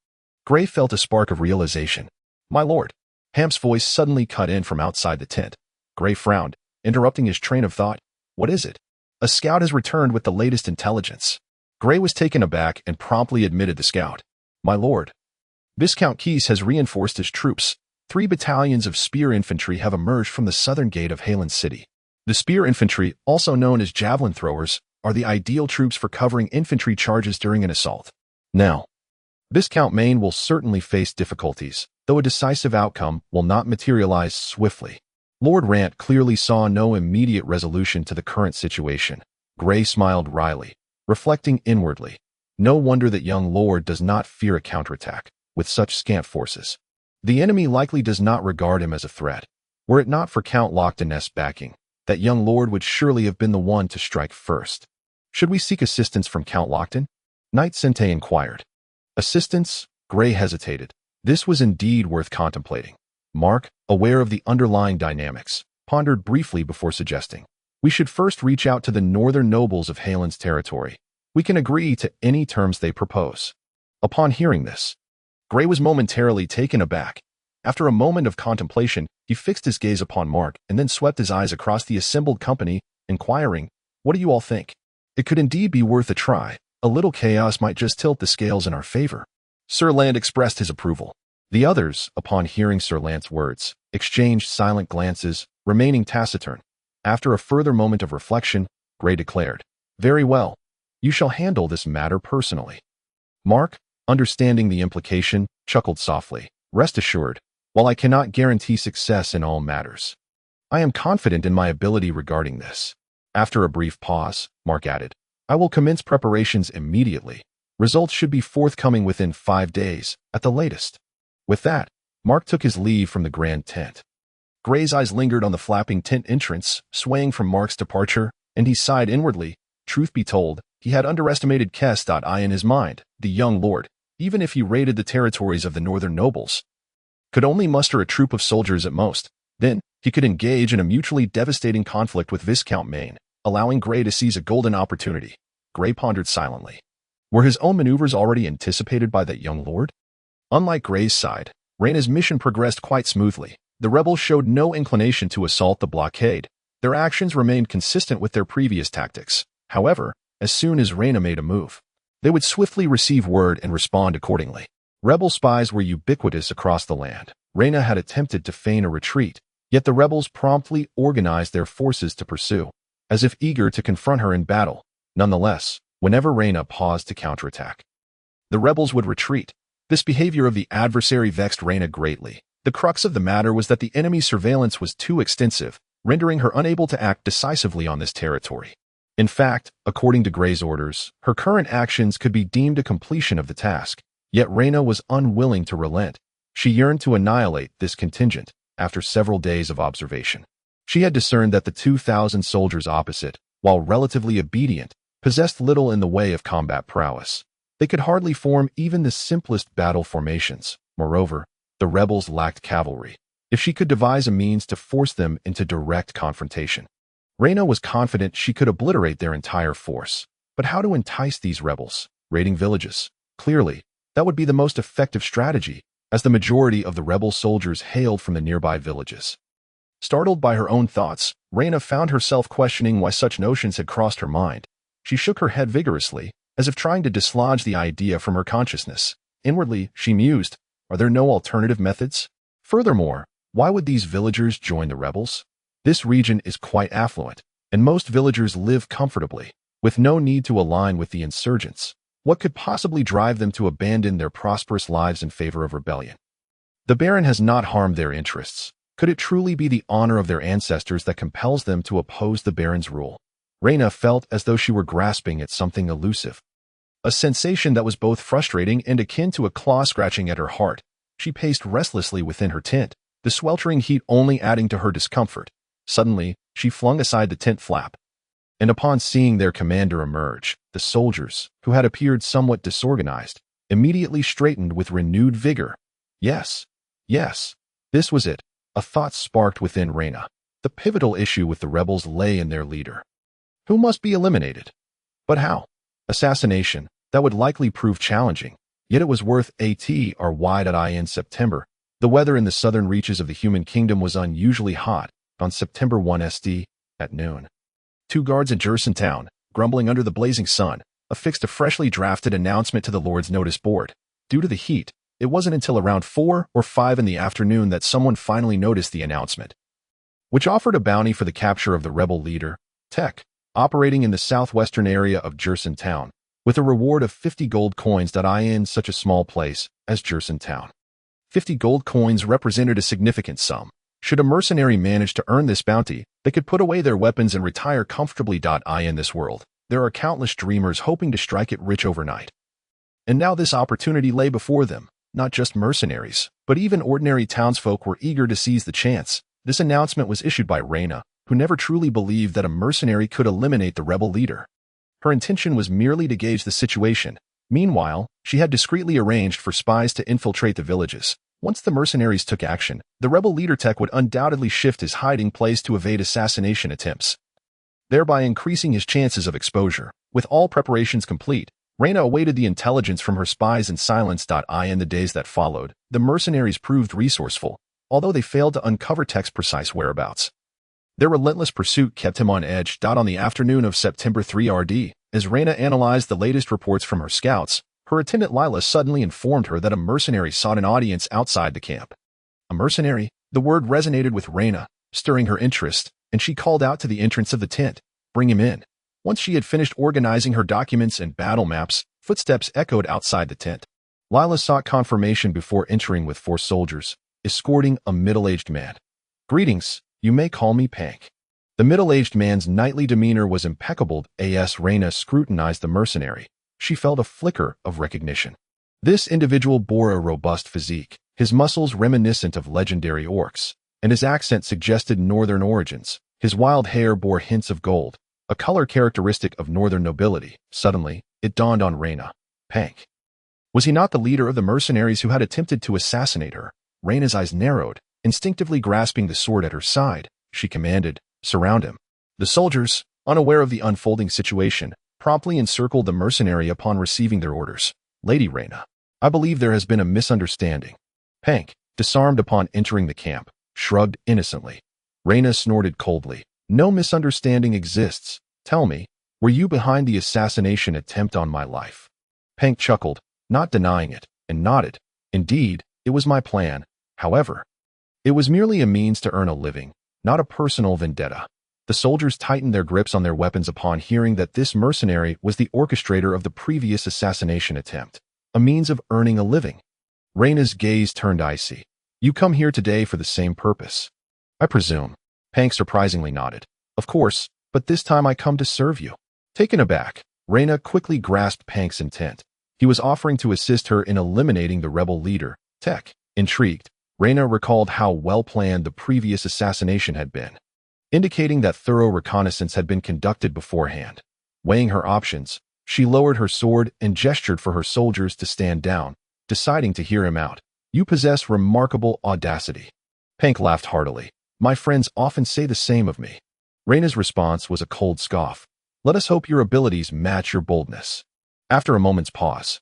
Gray felt a spark of realization. My lord. Hamp's voice suddenly cut in from outside the tent. Gray frowned, interrupting his train of thought. What is it? A scout has returned with the latest intelligence. Gray was taken aback and promptly admitted the scout. My lord. Viscount Keyes has reinforced his troops. 3 battalions of spear infantry have emerged from the southern gate of Harland City. The spear infantry, also known as javelin throwers, are the ideal troops for covering infantry charges during an assault. Now, Viscount Maine will certainly face difficulties, though a decisive outcome will not materialize swiftly. Lord Rant clearly saw no immediate resolution to the current situation. Gray smiled wryly, reflecting inwardly. No wonder that young Lord does not fear a counterattack, with such scant forces. The enemy likely does not regard him as a threat. Were it not for Count Lockton's backing, that young Lord would surely have been the one to strike first. Should we seek assistance from Count Lockton? Knight Sente inquired. Assistance? Gray hesitated. This was indeed worth contemplating. Mark, aware of the underlying dynamics, pondered briefly before suggesting. We should first reach out to the northern nobles of Harland's territory. We can agree to any terms they propose. Upon hearing this, Gray was momentarily taken aback. After a moment of contemplation, he fixed his gaze upon Mark and then swept his eyes across the assembled company, inquiring, What do you all think? It could indeed be worth a try. A little chaos might just tilt the scales in our favor. Sir Land expressed his approval. The others, upon hearing Sir Lant's words, exchanged silent glances, remaining taciturn. After a further moment of reflection, Gray declared, Very well. You shall handle this matter personally. Mark, understanding the implication, chuckled softly. Rest assured, while I cannot guarantee success in all matters, I am confident in my ability regarding this. After a brief pause, Mark added, I will commence preparations immediately. Results should be forthcoming within 5 days, at the latest. With that, Mark took his leave from the grand tent. Gray's eyes lingered on the flapping tent entrance, swaying from Mark's departure, and he sighed inwardly. Truth be told, he had underestimated Kes.I in his mind. The young lord, even if he raided the territories of the northern nobles, could only muster a troop of soldiers at most. Then, he could engage in a mutually devastating conflict with Viscount Maine, allowing Gray to seize a golden opportunity. Gray pondered silently. Were his own maneuvers already anticipated by that young lord? Unlike Gray's side, Reyna's mission progressed quite smoothly. The rebels showed no inclination to assault the blockade. Their actions remained consistent with their previous tactics. However, as soon as Reyna made a move, they would swiftly receive word and respond accordingly. Rebel spies were ubiquitous across the land. Reyna had attempted to feign a retreat, yet the rebels promptly organized their forces to pursue, as if eager to confront her in battle. Nonetheless, whenever Reyna paused to counterattack, the rebels would retreat. This behavior of the adversary vexed Reyna greatly. The crux of the matter was that the enemy's surveillance was too extensive, rendering her unable to act decisively on this territory. In fact, according to Gray's orders, her current actions could be deemed a completion of the task, yet Reyna was unwilling to relent. She yearned to annihilate this contingent. After several days of observation, she had discerned that the 2,000 soldiers opposite, while relatively obedient, possessed little in the way of combat prowess. They could hardly form even the simplest battle formations. Moreover, the rebels lacked cavalry. If she could devise a means to force them into direct confrontation, Reyna was confident she could obliterate their entire force. But how to entice these rebels? Raiding villages. Clearly, that would be the most effective strategy, as the majority of the rebel soldiers hailed from the nearby villages. Startled by her own thoughts, Reyna found herself questioning why such notions had crossed her mind. She shook her head vigorously, as if trying to dislodge the idea from her consciousness. Inwardly, she mused, are there no alternative methods? Furthermore, why would these villagers join the rebels? This region is quite affluent, and most villagers live comfortably, with no need to align with the insurgents. What could possibly drive them to abandon their prosperous lives in favor of rebellion? The Baron has not harmed their interests. Could it truly be the honor of their ancestors that compels them to oppose the Baron's rule? Reyna felt as though she were grasping at something elusive. A sensation that was both frustrating and akin to a claw scratching at her heart. She paced restlessly within her tent, the sweltering heat only adding to her discomfort. Suddenly, she flung aside the tent flap, and upon seeing their commander emerge, the soldiers, who had appeared somewhat disorganized, immediately straightened with renewed vigor. Yes, this was it. A thought sparked within Reyna. The pivotal issue with the rebels lay in their leader, who must be eliminated. But how? Assassination, that would likely prove challenging, yet it was worth a in September. The weather in the southern reaches of the human kingdom was unusually hot on September 1 SD, at noon. 2 guards in Jerson Town, grumbling under the blazing sun, affixed a freshly drafted announcement to the Lord's notice board. Due to the heat, it wasn't until around 4 or 5 in the afternoon that someone finally noticed the announcement, which offered a bounty for the capture of the rebel leader, Tech, operating in the southwestern area of Jerson Town, with a reward of 50 gold coins. In such a small place as Jerson Town, 50 gold coins represented a significant sum. Should a mercenary manage to earn this bounty, they could put away their weapons and retire comfortably. In this world, there are countless dreamers hoping to strike it rich overnight. And now this opportunity lay before them. Not just mercenaries, but even ordinary townsfolk were eager to seize the chance. This announcement was issued by Reyna, who never truly believed that a mercenary could eliminate the rebel leader. Her intention was merely to gauge the situation. Meanwhile, she had discreetly arranged for spies to infiltrate the villages. Once the mercenaries took action, the rebel leader Tech would undoubtedly shift his hiding place to evade assassination attempts, thereby increasing his chances of exposure. With all preparations complete, Reyna awaited the intelligence from her spies in silence. In the days that followed, the mercenaries proved resourceful, although they failed to uncover Tech's precise whereabouts. Their relentless pursuit kept him on edge. On the afternoon of September 3 RD, as Reyna analyzed the latest reports from her scouts, her attendant Lila suddenly informed her that a mercenary sought an audience outside the camp. A mercenary? The word resonated with Reyna, stirring her interest, and she called out to the entrance of the tent, "Bring him in." Once she had finished organizing her documents and battle maps, footsteps echoed outside the tent. Lila sought confirmation before entering with 4 soldiers, escorting a middle-aged man. "Greetings, you may call me Pank." The middle-aged man's knightly demeanor was impeccable. As Reyna scrutinized the mercenary, she felt a flicker of recognition. This individual bore a robust physique, his muscles reminiscent of legendary orcs, and his accent suggested northern origins. His wild hair bore hints of gold, a color characteristic of northern nobility. Suddenly, it dawned on Reyna. Pank. Was he not the leader of the mercenaries who had attempted to assassinate her? Reyna's eyes narrowed. Instinctively grasping the sword at her side, she commanded, "Surround him." The soldiers, unaware of the unfolding situation, promptly encircled the mercenary upon receiving their orders. "Lady Reyna, I believe there has been a misunderstanding." Pank, disarmed upon entering the camp, shrugged innocently. Reyna snorted coldly. "No misunderstanding exists. Tell me, were you behind the assassination attempt on my life?" Pank chuckled, not denying it, and nodded. "Indeed, it was my plan. However, it was merely a means to earn a living, not a personal vendetta." The soldiers tightened their grips on their weapons upon hearing that this mercenary was the orchestrator of the previous assassination attempt, a means of earning a living. Reyna's gaze turned icy. "You come here today for the same purpose, I presume?" Pank surprisingly nodded. "Of course, but this time I come to serve you." Taken aback, Reyna quickly grasped Pank's intent. He was offering to assist her in eliminating the rebel leader, Tech. Intrigued, Reyna recalled how well-planned the previous assassination had been, indicating that thorough reconnaissance had been conducted beforehand. Weighing her options, she lowered her sword and gestured for her soldiers to stand down, deciding to hear him out. "You possess remarkable audacity." Pank laughed heartily. "My friends often say the same of me." Reyna's response was a cold scoff. Let us hope your abilities match your boldness. After a moment's pause,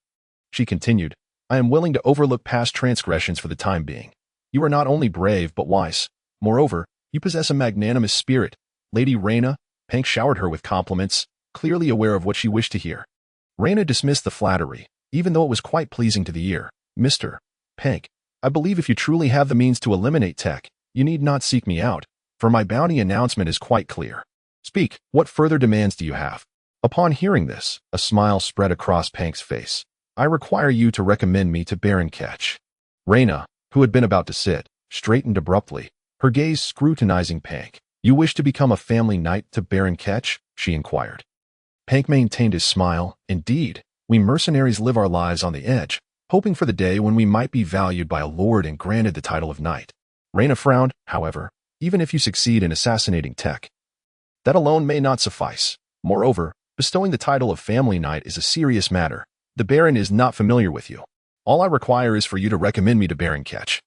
she continued, I am willing to overlook past transgressions for the time being. You are not only brave but wise. Moreover, you possess a magnanimous spirit. Lady Reyna, Pank showered her with compliments, clearly aware of what she wished to hear. Reyna dismissed the flattery, even though it was quite pleasing to the ear. Mr. Pank, I believe if you truly have the means to eliminate tech, you need not seek me out, for my bounty announcement is quite clear. Speak, what further demands do you have? Upon hearing this, a smile spread across Pank's face. I require you to recommend me to Baron Ketch. Reyna, who had been about to sit, straightened abruptly, her gaze scrutinizing Pank. You wish to become a family knight to Baron Ketch? She inquired. Pank maintained his smile. Indeed, we mercenaries live our lives on the edge, hoping for the day when we might be valued by a lord and granted the title of knight. Reyna frowned, however, even if you succeed in assassinating Tech. That alone may not suffice. Moreover, bestowing the title of family knight is a serious matter. The Baron is not familiar with you. All I require is for you to recommend me to Baron Ketch,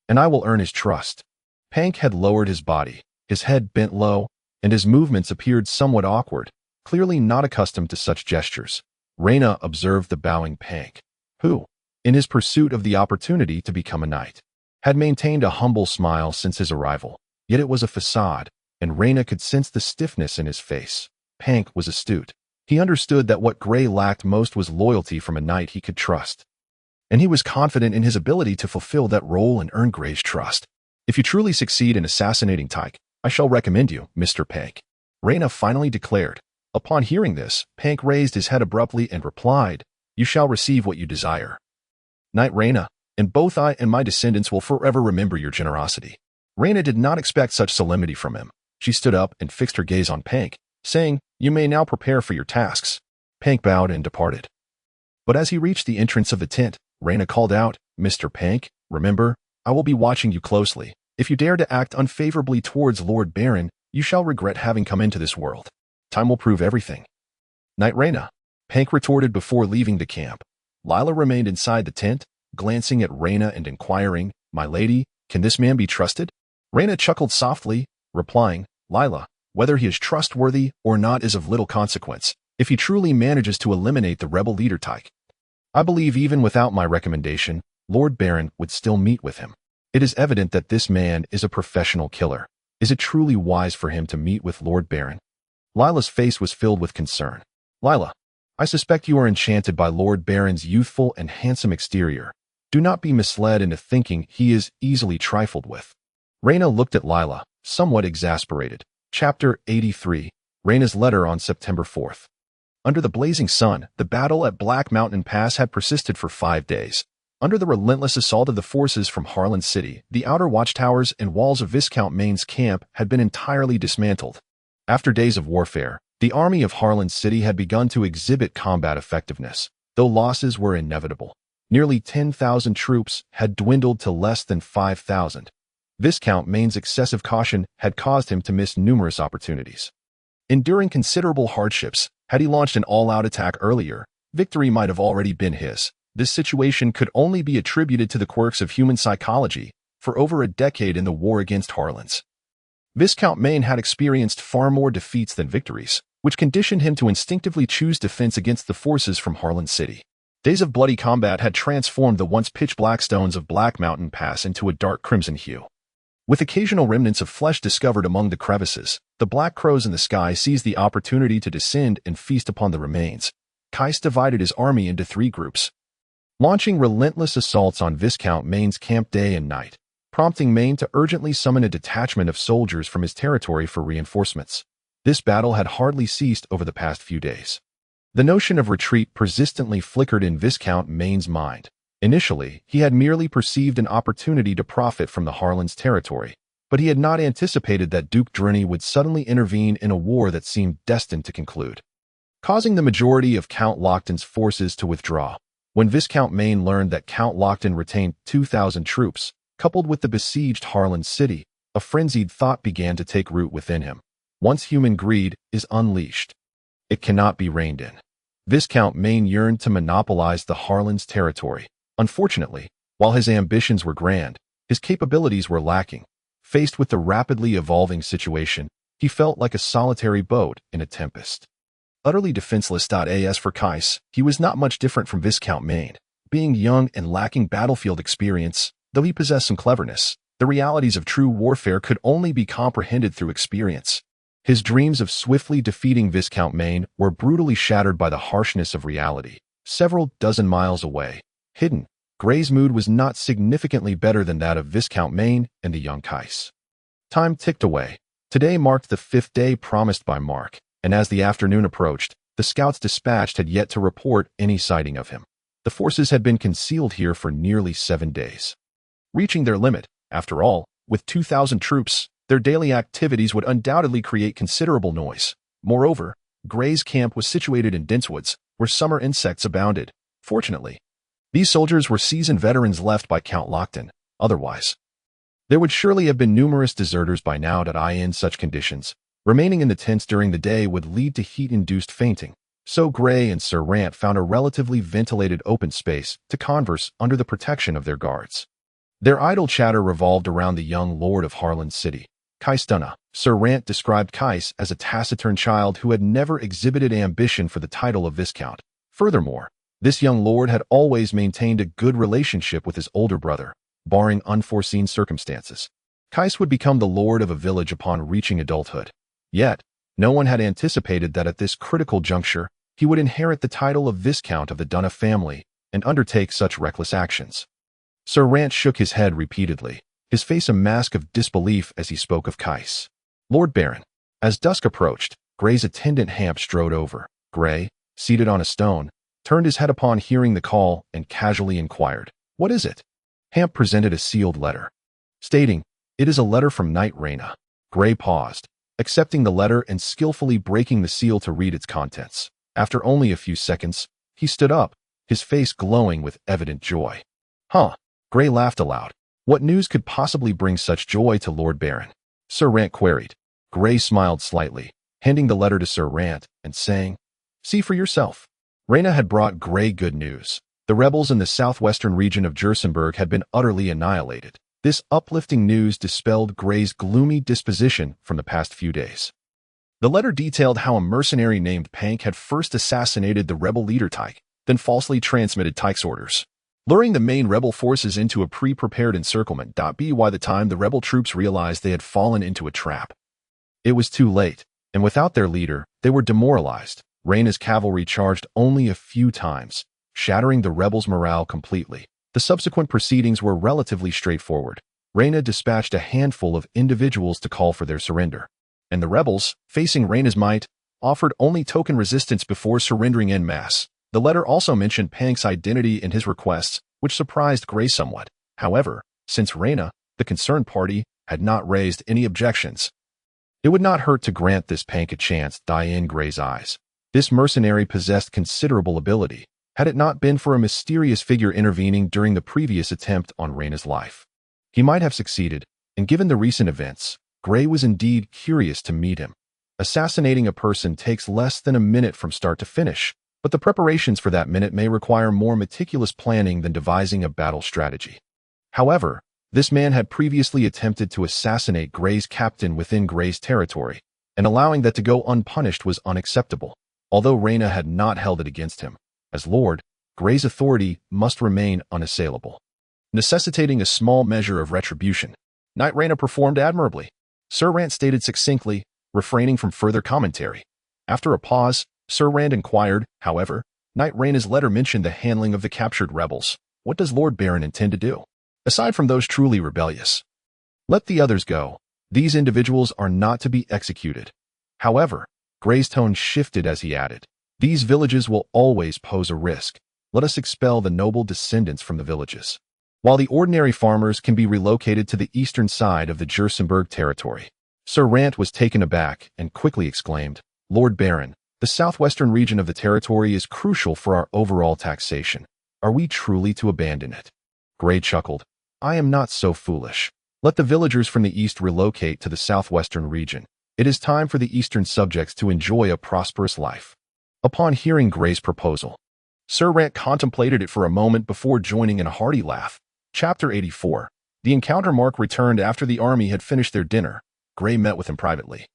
and I will earn his trust. Pank had lowered his body, his head bent low, and his movements appeared somewhat awkward, clearly not accustomed to such gestures. Reyna observed the bowing Pank, who, in his pursuit of the opportunity to become a knight, had maintained a humble smile since his arrival. Yet it was a facade, and Reyna could sense the stiffness in his face. Pank was astute. He understood that what Gray lacked most was loyalty from a knight he could trust, and he was confident in his ability to fulfill that role and earn Gray's trust. If you truly succeed in assassinating Tyke, I shall recommend you, Mr. Pank, Reyna finally declared. Upon hearing this, Pank raised his head abruptly and replied, You shall receive what you desire. Knight Reyna, and both I and my descendants will forever remember your generosity. Reyna did not expect such solemnity from him. She stood up and fixed her gaze on Pank, saying, You may now prepare for your tasks. Pank bowed and departed. But as he reached the entrance of the tent, Reyna called out, Mr. Pank, remember, I will be watching you closely. If you dare to act unfavorably towards Lord Baron, you shall regret having come into this world. Time will prove everything. Knight Reyna, Pank retorted before leaving the camp. Lila remained inside the tent, glancing at Reyna and inquiring, My lady, can this man be trusted? Reyna chuckled softly, replying, Lila, whether he is trustworthy or not is of little consequence, if he truly manages to eliminate the rebel leader Tyke. I believe even without my recommendation, Lord Baron would still meet with him. It is evident that this man is a professional killer. Is it truly wise for him to meet with Lord Baron? Lila's face was filled with concern. Lila, I suspect you are enchanted by Lord Baron's youthful and handsome exterior. Do not be misled into thinking he is easily trifled with. Reyna looked at Lila, somewhat exasperated. Chapter 83, Reyna's Letter on September 4th. Under the blazing sun, the battle at Black Mountain Pass had persisted for 5 days. Under the relentless assault of the forces from Harland City, the outer watchtowers and walls of Viscount Maine's camp had been entirely dismantled. After days of warfare, the army of Harland City had begun to exhibit combat effectiveness, though losses were inevitable. Nearly 10,000 troops had dwindled to less than 5,000. Viscount Maine's excessive caution had caused him to miss numerous opportunities. Enduring considerable hardships, had he launched an all-out attack earlier, victory might have already been his. This situation could only be attributed to the quirks of human psychology. For over a decade in the war against Harlands, Viscount Maine had experienced far more defeats than victories, which conditioned him to instinctively choose defense against the forces from Harland City. Days of bloody combat had transformed the once pitch-black stones of Black Mountain Pass into a dark crimson hue. With occasional remnants of flesh discovered among the crevices, the black crows in the sky seized the opportunity to descend and feast upon the remains. Kais divided his army into 3 groups, launching relentless assaults on Viscount Maine's camp day and night, prompting Maine to urgently summon a detachment of soldiers from his territory for reinforcements. This battle had hardly ceased over the past few days. The notion of retreat persistently flickered in Viscount Maine's mind. Initially, he had merely perceived an opportunity to profit from the Harlands' territory, but he had not anticipated that Duke Drenny would suddenly intervene in a war that seemed destined to conclude, causing the majority of Count Lockton's forces to withdraw. When Viscount Maine learned that Count Lockton retained 2,000 troops, coupled with the besieged Harland City, a frenzied thought began to take root within him. Once human greed is unleashed, it cannot be reined in. Viscount Maine yearned to monopolize the Harlands' territory. Unfortunately, while his ambitions were grand, his capabilities were lacking. Faced with the rapidly evolving situation, he felt like a solitary boat in a tempest. Utterly defenseless. As for Kais, he was not much different from Viscount Maine. Being young and lacking battlefield experience, though he possessed some cleverness, the realities of true warfare could only be comprehended through experience. His dreams of swiftly defeating Viscount Maine were brutally shattered by the harshness of reality. Several dozen miles away, hidden, Gray's mood was not significantly better than that of Viscount Maine and the young Kais. Time ticked away. Today marked the 5th day promised by Mark, and as the afternoon approached, the scouts dispatched had yet to report any sighting of him. The forces had been concealed here for nearly 7 days. Reaching their limit, after all, with 2,000 troops, their daily activities would undoubtedly create considerable noise. Moreover, Gray's camp was situated in dense woods, where summer insects abounded. Fortunately, these soldiers were seasoned veterans left by Count Lockton. Otherwise, there would surely have been numerous deserters by now. In such conditions, remaining in the tents during the day would lead to heat-induced fainting. So Gray and Sir Rant found a relatively ventilated open space to converse under the protection of their guards. Their idle chatter revolved around the young lord of Harland City, Kais Dunna. Sir Rant described Kais as a taciturn child who had never exhibited ambition for the title of Viscount. Furthermore, this young lord had always maintained a good relationship with his older brother, barring unforeseen circumstances. Kais would become the lord of a village upon reaching adulthood. Yet, no one had anticipated that at this critical juncture, he would inherit the title of Viscount of the Dunna family and undertake such reckless actions. Sir Rant shook his head repeatedly, his face a mask of disbelief as he spoke of Kais. Lord Baron. As dusk approached, Gray's attendant Hamp strode over. Gray, seated on a stone, turned his head upon hearing the call and casually inquired, "What is it?" Hamp presented a sealed letter, stating, "It is a letter from Knight Rayna." Gray paused, accepting the letter and skillfully breaking the seal to read its contents. After only a few seconds, he stood up, his face glowing with evident joy. "Huh?" Gray laughed aloud. What news could possibly bring such joy to Lord Baron? Sir Rant queried. Gray smiled slightly, handing the letter to Sir Rant and saying, "See for yourself." Rayna had brought Gray good news. The rebels in the southwestern region of Jursenberg had been utterly annihilated. This uplifting news dispelled Gray's gloomy disposition from the past few days. The letter detailed how a mercenary named Pank had first assassinated the rebel leader Tyke, then falsely transmitted Tyke's orders, luring the main rebel forces into a pre-prepared encirclement. By the time the rebel troops realized they had fallen into a trap, it was too late, and without their leader, they were demoralized. Rayna's cavalry charged only a few times, shattering the rebels' morale completely. The subsequent proceedings were relatively straightforward. Rayna dispatched a handful of individuals to call for their surrender, and the rebels, facing Rayna's might, offered only token resistance before surrendering en masse. The letter also mentioned Pank's identity in his requests, which surprised Gray somewhat. However, since Rayna, the concerned party, had not raised any objections, it would not hurt to grant this Pank a chance. In Gray's eyes, this mercenary possessed considerable ability, had it not been for a mysterious figure intervening during the previous attempt on Rayna's life. He might have succeeded, and given the recent events, Gray was indeed curious to meet him. Assassinating a person takes less than a minute from start to finish, but the preparations for that minute may require more meticulous planning than devising a battle strategy. However, this man had previously attempted to assassinate Gray's captain within Gray's territory, and allowing that to go unpunished was unacceptable. Although Rayna had not held it against him, as Lord, Gray's authority must remain unassailable, necessitating a small measure of retribution. Knight Rayna performed admirably, Sir Rant stated succinctly, refraining from further commentary. After a pause, Sir Rant inquired, however, Knight Rayna's letter mentioned the handling of the captured rebels. What does Lord Baron intend to do? Aside from those truly rebellious, let the others go. These individuals are not to be executed. However, Gray's tone shifted as he added, these villages will always pose a risk. Let us expel the noble descendants from the villages, while the ordinary farmers can be relocated to the eastern side of the Jursenberg territory. Sir Rant was taken aback and quickly exclaimed, Lord Baron, the southwestern region of the territory is crucial for our overall taxation. Are we truly to abandon it? Gray chuckled. I am not so foolish. Let the villagers from the east relocate to the southwestern region. It is time for the eastern subjects to enjoy a prosperous life. Upon hearing Gray's proposal, Sir Rant contemplated it for a moment before joining in a hearty laugh. Chapter 84. The encounter. Mark returned after the army had finished their dinner. Gray met with him privately,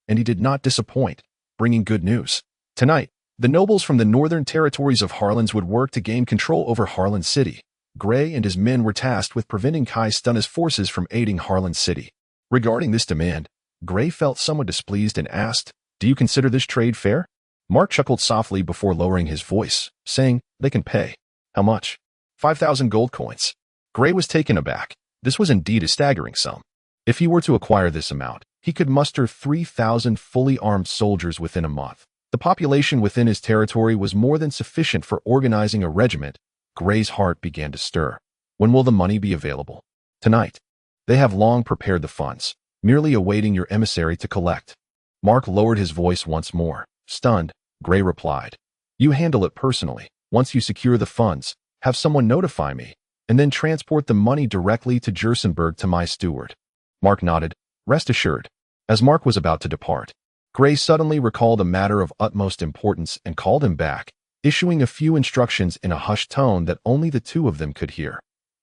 and he did not disappoint, bringing good news. Tonight, the nobles from the northern territories of Harlands would work to gain control over Harland City. Gray and his men were tasked with preventing Kai Stunna's forces from aiding Harland City. Regarding this demand, Gray felt somewhat displeased and asked, "Do you consider this trade fair?" Mark chuckled softly before lowering his voice, saying, "They can pay." "How much?" 5,000 gold coins. Gray was taken aback. This was indeed a staggering sum. If he were to acquire this amount, he could muster 3,000 fully armed soldiers within a month. The population within his territory was more than sufficient for organizing a regiment. Gray's heart began to stir. When will the money be available? Tonight. They have long prepared the funds, merely awaiting your emissary to collect. Mark lowered his voice once more. Stunned, Gray replied, "You handle it personally. Once you secure the funds, have someone notify me, and then transport the money directly to Jersenberg to my steward." Mark nodded. "Rest assured." As Mark was about to depart, Gray suddenly recalled a matter of utmost importance and called him back, issuing a few instructions in a hushed tone that only the two of them could hear.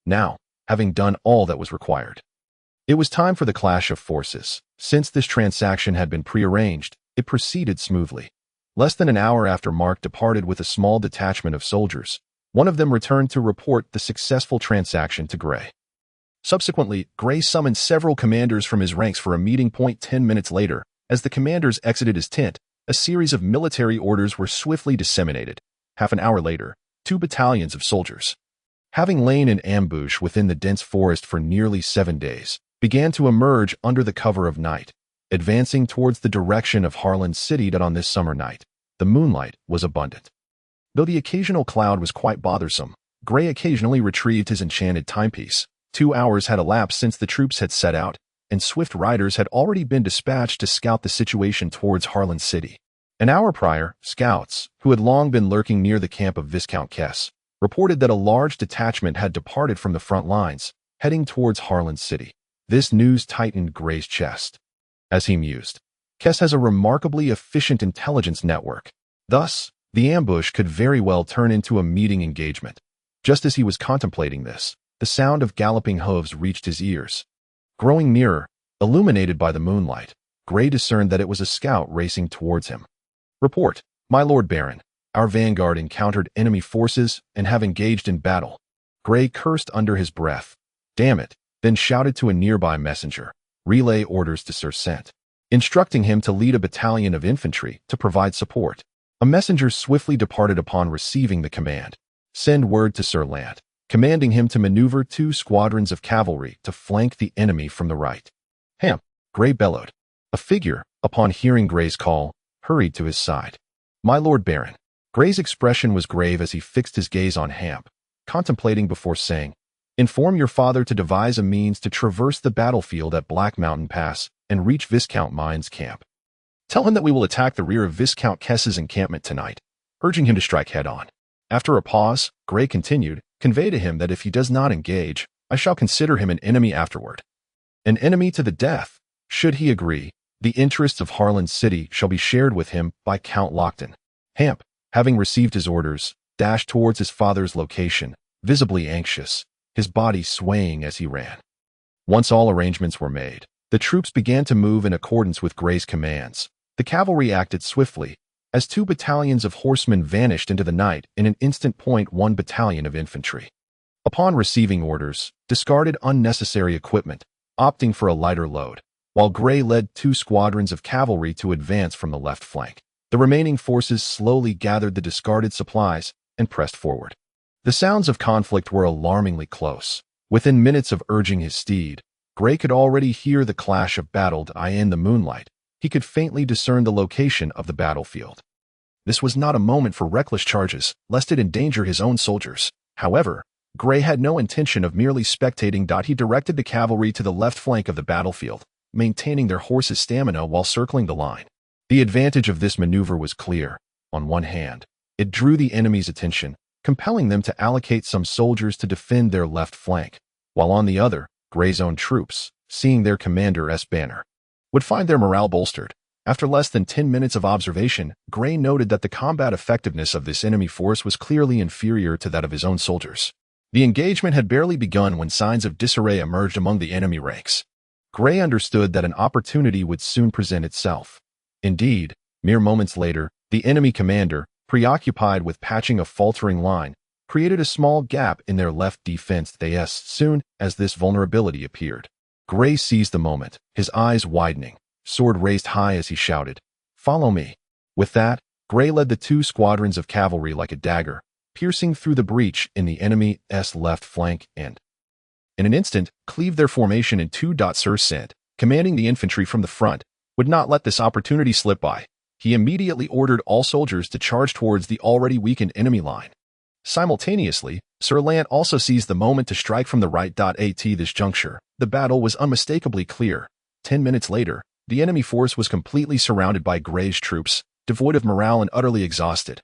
Now, having done all that was required, it was time for the clash of forces. Since this transaction had been prearranged, it proceeded smoothly. Less than an hour after Mark departed with a small detachment of soldiers, one of them returned to report the successful transaction to Gray. Subsequently, Gray summoned several commanders from his ranks for a meeting point. 10 minutes later, as the commanders exited his tent, a series of military orders were swiftly disseminated. Half an hour later, 2 battalions of soldiers, having lain in ambush within the dense forest for nearly 7 days, began to emerge under the cover of night, advancing towards the direction of Harland City. That on this summer night, the moonlight was abundant. Though the occasional cloud was quite bothersome, Gray occasionally retrieved his enchanted timepiece. 2 hours had elapsed since the troops had set out, and swift riders had already been dispatched to scout the situation towards Harland City. An hour prior, scouts, who had long been lurking near the camp of Viscount Kess, reported that a large detachment had departed from the front lines, heading towards Harland City. This news tightened Gray's chest. As he mused, Kess has a remarkably efficient intelligence network. Thus, the ambush could very well turn into a meeting engagement. Just as he was contemplating this, the sound of galloping hooves reached his ears. Growing nearer, illuminated by the moonlight, Gray discerned that it was a scout racing towards him. "Report, my Lord Baron. Our vanguard encountered enemy forces and have engaged in battle." Gray cursed under his breath. "Damn it," then shouted to a nearby messenger, "Relay orders to Sir Sant," instructing him to lead a battalion of infantry to provide support. A messenger swiftly departed upon receiving the command. "Send word to Sir Lant, commanding him to maneuver 2 squadrons of cavalry to flank the enemy from the right." "Hamp," Gray bellowed. A figure, upon hearing Gray's call, hurried to his side. "My Lord Baron." Gray's expression was grave as he fixed his gaze on Hamp, contemplating before saying, "Inform your father to devise a means to traverse the battlefield at Black Mountain Pass and reach Viscount Mine's camp. Tell him that we will attack the rear of Viscount Kess's encampment tonight," urging him to strike head-on. After a pause, Gray continued, "Convey to him that if he does not engage, I shall consider him an enemy afterward. An enemy to the death. Should he agree, the interests of Harland City shall be shared with him by Count Lockton." Hamp, having received his orders, dashed towards his father's location, visibly anxious, his body swaying as he ran. Once all arrangements were made, the troops began to move in accordance with Gray's commands. The cavalry acted swiftly, as 2 battalions of horsemen vanished into the night in an instant. 1 battalion of infantry, upon receiving orders, discarded unnecessary equipment, opting for a lighter load, while Gray led 2 squadrons of cavalry to advance from the left flank. The remaining forces slowly gathered the discarded supplies and pressed forward. The sounds of conflict were alarmingly close. Within minutes of urging his steed, Gray could already hear the clash of battle. In the moonlight, he could faintly discern the location of the battlefield. This was not a moment for reckless charges, lest it endanger his own soldiers. However, Gray had no intention of merely spectating. He directed the cavalry to the left flank of the battlefield, maintaining their horses' stamina while circling the line. The advantage of this maneuver was clear. On one hand, it drew the enemy's attention, compelling them to allocate some soldiers to defend their left flank, while on the other, Gray's own troops, seeing their commander's banner, would find their morale bolstered. After less than 10 minutes of observation, Gray noted that the combat effectiveness of this enemy force was clearly inferior to that of his own soldiers. The engagement had barely begun when signs of disarray emerged among the enemy ranks. Gray understood that an opportunity would soon present itself. Indeed, mere moments later, The enemy commander, preoccupied with patching a faltering line, created a small gap in their left defense as soon as this vulnerability appeared. Gray seized the moment, his eyes widening, sword raised high as he shouted, "Follow me." With that, Gray led the 2 squadrons of cavalry like a dagger, piercing through the breach in the enemy's left flank and, in an instant, cleaved their formation in 2. Sir Sent, commanding the infantry from the front, would not let this opportunity slip by. He immediately ordered all soldiers to charge towards the already weakened enemy line. Simultaneously, Sir Lant also seized the moment to strike from the right. At this juncture, the battle was unmistakably clear. 10 minutes later, the enemy force was completely surrounded by Gray's troops, devoid of morale and utterly exhausted.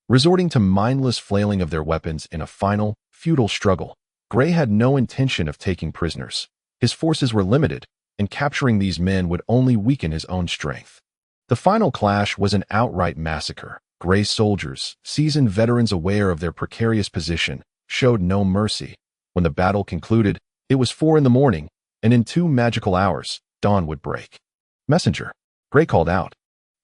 Resorting to mindless flailing of their weapons in a final, futile struggle, Gray had no intention of taking prisoners. His forces were limited, and capturing these men would only weaken his own strength. The final clash was an outright massacre. Gray's soldiers, seasoned veterans aware of their precarious position, showed no mercy. When the battle concluded, it was 4 a.m, and in 2 magical hours, dawn would break. "Messenger," Gray called out,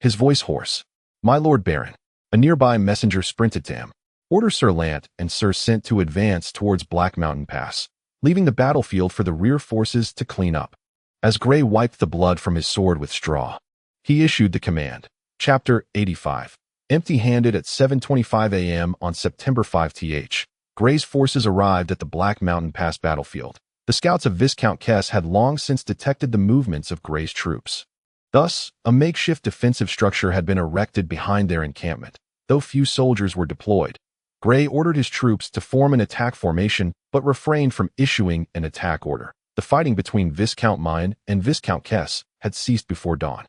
his voice hoarse. "My Lord Baron." A nearby messenger sprinted to him. "Order Sir Lant and Sir Sent to advance towards Black Mountain Pass, leaving the battlefield for the rear forces to clean up." As Gray wiped the blood from his sword with straw, he issued the command. Chapter 85. Empty-handed at 7:25 a.m. on September 5th, Gray's forces arrived at the Black Mountain Pass battlefield. The scouts of Viscount Kess had long since detected the movements of Gray's troops. Thus, a makeshift defensive structure had been erected behind their encampment. Though few soldiers were deployed, Gray ordered his troops to form an attack formation but refrained from issuing an attack order. The fighting between Viscount Mine and Viscount Kess had ceased before dawn.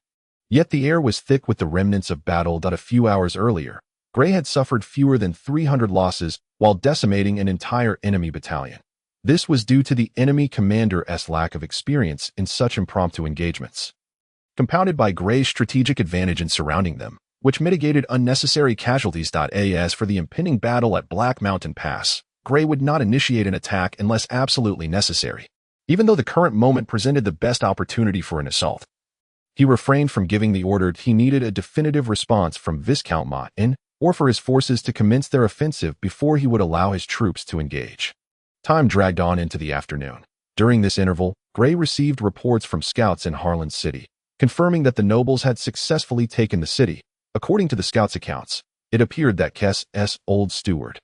Yet the air was thick with the remnants of battle that a few hours earlier, Gray had suffered fewer than 300 losses while decimating an entire enemy battalion. This was due to the enemy commander's lack of experience in such impromptu engagements, compounded by Gray's strategic advantage in surrounding them, which mitigated unnecessary casualties. As for the impending battle at Black Mountain Pass, Gray would not initiate an attack unless absolutely necessary. Even though the current moment presented the best opportunity for an assault, he refrained from giving the order. He needed a definitive response from Viscount Mine, or for his forces to commence their offensive before he would allow his troops to engage. Time dragged on into the afternoon. During this interval, Gray received reports from scouts in Harland City, confirming that the nobles had successfully taken the city. According to the scouts' accounts, it appeared that Kess's old steward,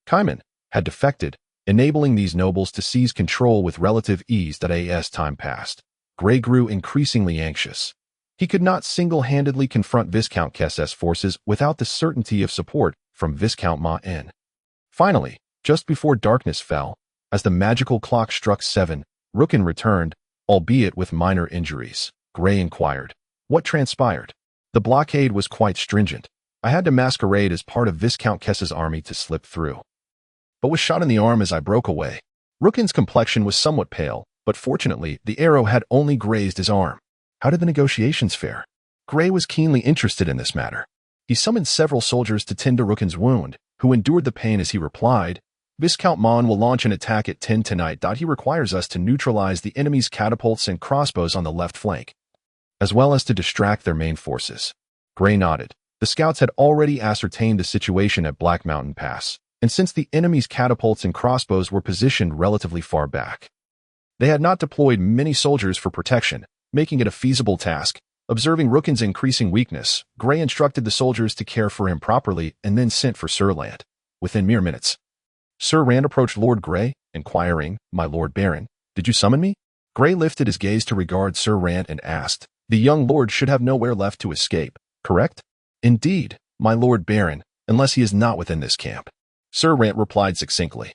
Kaiman, had defected, enabling these nobles to seize control with relative ease. As time passed, Gray grew increasingly anxious. He could not single-handedly confront Viscount Kess's forces without the certainty of support from Viscount Mine. Finally, just before darkness fell, as the magical clock struck 7, Rookin returned, albeit with minor injuries. Gray inquired, "What transpired?" "The blockade was quite stringent. I had to masquerade as part of Viscount Kess's army to slip through, but was shot in the arm as I broke away." Rookin's complexion was somewhat pale, but fortunately, the arrow had only grazed his arm. How did the negotiations fare? Gray was keenly interested in this matter. He summoned several soldiers to tend to Rookin's wound, who endured the pain as he replied, "Viscount Mon will launch an attack at 10 tonight. He requires us to neutralize the enemy's catapults and crossbows on the left flank, as well as to distract their main forces." Gray nodded. The scouts had already ascertained the situation at Black Mountain Pass, and since the enemy's catapults and crossbows were positioned relatively far back, they had not deployed many soldiers for protection, making it a feasible task. Observing Rookin's increasing weakness, Gray instructed the soldiers to care for him properly and then sent for Sir Lant. Within mere minutes, Sir Rand approached Lord Gray, inquiring, "My Lord Baron, did you summon me?" Gray lifted his gaze to regard Sir Rand and asked, "The young lord should have nowhere left to escape, correct?" "Indeed, my Lord Baron, unless he is not within this camp," Sir Rand replied succinctly.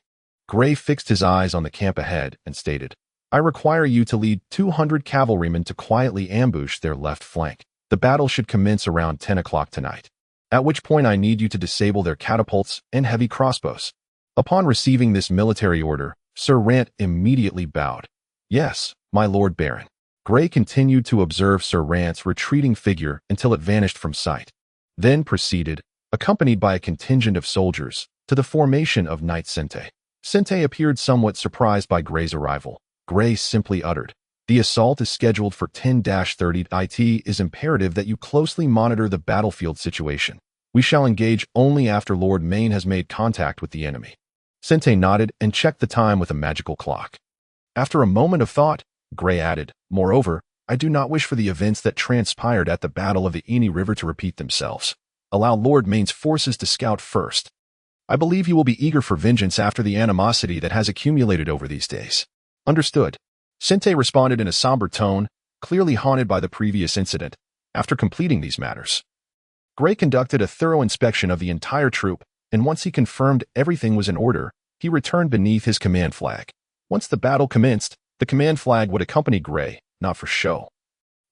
Gray fixed his eyes on the camp ahead and stated, "I require you to lead 200 cavalrymen to quietly ambush their left flank. The battle should commence around 10 o'clock tonight, at which point I need you to disable their catapults and heavy crossbows." Upon receiving this military order, Sir Rant immediately bowed. "Yes, my Lord Baron." Gray continued to observe Sir Rant's retreating figure until it vanished from sight, then proceeded, accompanied by a contingent of soldiers, to the formation of Knight Sente. Sente appeared somewhat surprised by Gray's arrival. Gray simply uttered, The assault is scheduled for 10-30. It is imperative that you closely monitor the battlefield situation. We shall engage only after Lord Main has made contact with the enemy. Sente nodded and checked the time with a magical clock. After a moment of thought, Gray added, "Moreover, I do not wish for the events that transpired at the Battle of the Ini River to repeat themselves. Allow Lord Main's forces to scout first. I believe he will be eager for vengeance after the animosity that has accumulated over these days." "Understood." Sente responded in a somber tone, clearly haunted by the previous incident. After completing these matters, Gray conducted a thorough inspection of the entire troop, and once he confirmed everything was in order, he returned beneath his command flag. Once the battle commenced, the command flag would accompany Gray, not for show,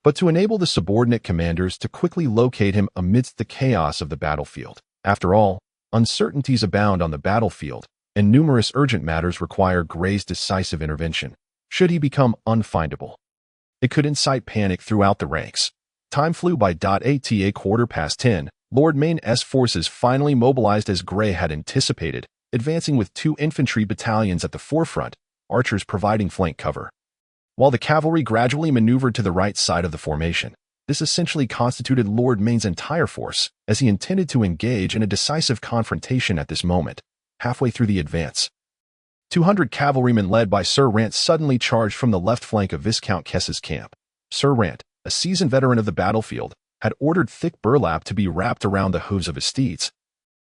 but to enable the subordinate commanders to quickly locate him amidst the chaos of the battlefield. After all, uncertainties abound on the battlefield, and numerous urgent matters require Gray's decisive intervention. Should he become unfindable, it could incite panic throughout the ranks. Time flew by. At a 10:15, Lord Main's forces finally mobilized as Gray had anticipated, advancing with 2 infantry battalions at the forefront, archers providing flank cover, while the cavalry gradually maneuvered to the right side of the formation. This essentially constituted Lord Main's entire force, as he intended to engage in a decisive confrontation at this moment. Halfway through the advance, 200 cavalrymen led by Sir Rant suddenly charged from the left flank of Viscount Kess's camp. Sir Rant, a seasoned veteran of the battlefield, had ordered thick burlap to be wrapped around the hooves of his steeds,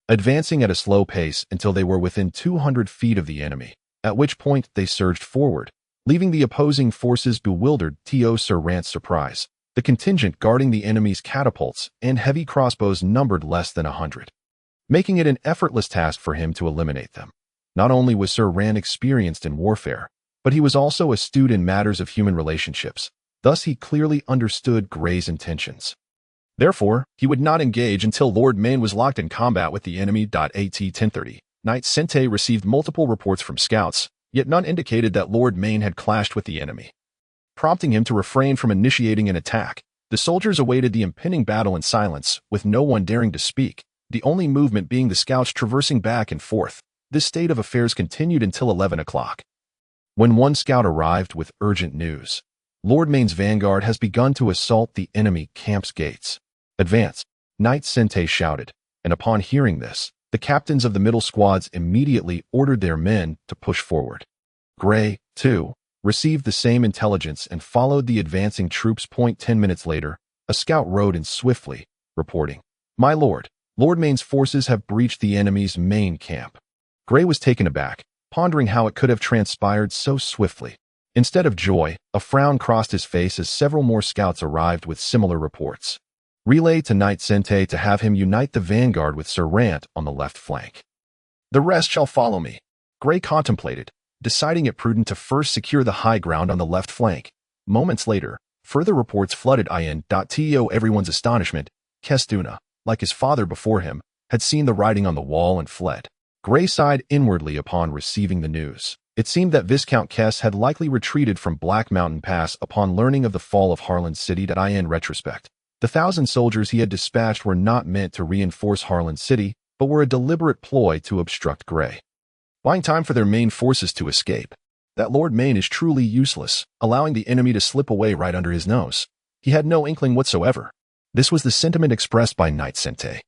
advancing at a slow pace until they were within 200 feet of the enemy, at which point they surged forward, leaving the opposing forces bewildered. To Sir Rant's surprise, the contingent guarding the enemy's catapults and heavy crossbows numbered less than 100, making it an effortless task for him to eliminate them. Not only was Sir Rant experienced in warfare, but he was also astute in matters of human relationships. Thus he clearly understood Gray's intentions. Therefore, he would not engage until Lord Main was locked in combat with the enemy. At 10:30, Knight Sente received multiple reports from scouts, yet none indicated that Lord Main had clashed with the enemy, prompting him to refrain from initiating an attack. The soldiers awaited the impending battle in silence, with no one daring to speak, the only movement being the scouts traversing back and forth. This state of affairs continued until 11 o'clock, when one scout arrived with urgent news. Lord Main's vanguard has begun to assault the enemy camp's gates. "Advance," Knight Sente shouted, and upon hearing this, the captains of the middle squads immediately ordered their men to push forward. Gray, too, received the same intelligence and followed the advancing troops. 10 minutes later, a scout rode in swiftly, reporting, "My lord, Lord Main's forces have breached the enemy's main camp." Gray was taken aback, pondering how it could have transpired so swiftly. Instead of joy, a frown crossed his face as several more scouts arrived with similar reports. Relay to Knight Sente to have him unite the vanguard with Sir Rant on the left flank. "The rest shall follow me," Gray contemplated, deciding it prudent to first secure the high ground on the left flank. Moments later, further reports flooded in. To everyone's astonishment, Kestuna, like his father before him, had seen the writing on the wall and fled. Gray sighed inwardly upon receiving the news. It seemed that Viscount Kess had likely retreated from Black Mountain Pass upon learning of the fall of Harland City. In retrospect, the 1,000 soldiers he had dispatched were not meant to reinforce Harland City, but were a deliberate ploy to obstruct Gray, buying time for their main forces to escape. That Lord Main is truly useless, allowing the enemy to slip away right under his nose. He had no inkling whatsoever. This was the sentiment expressed by Knight Sente.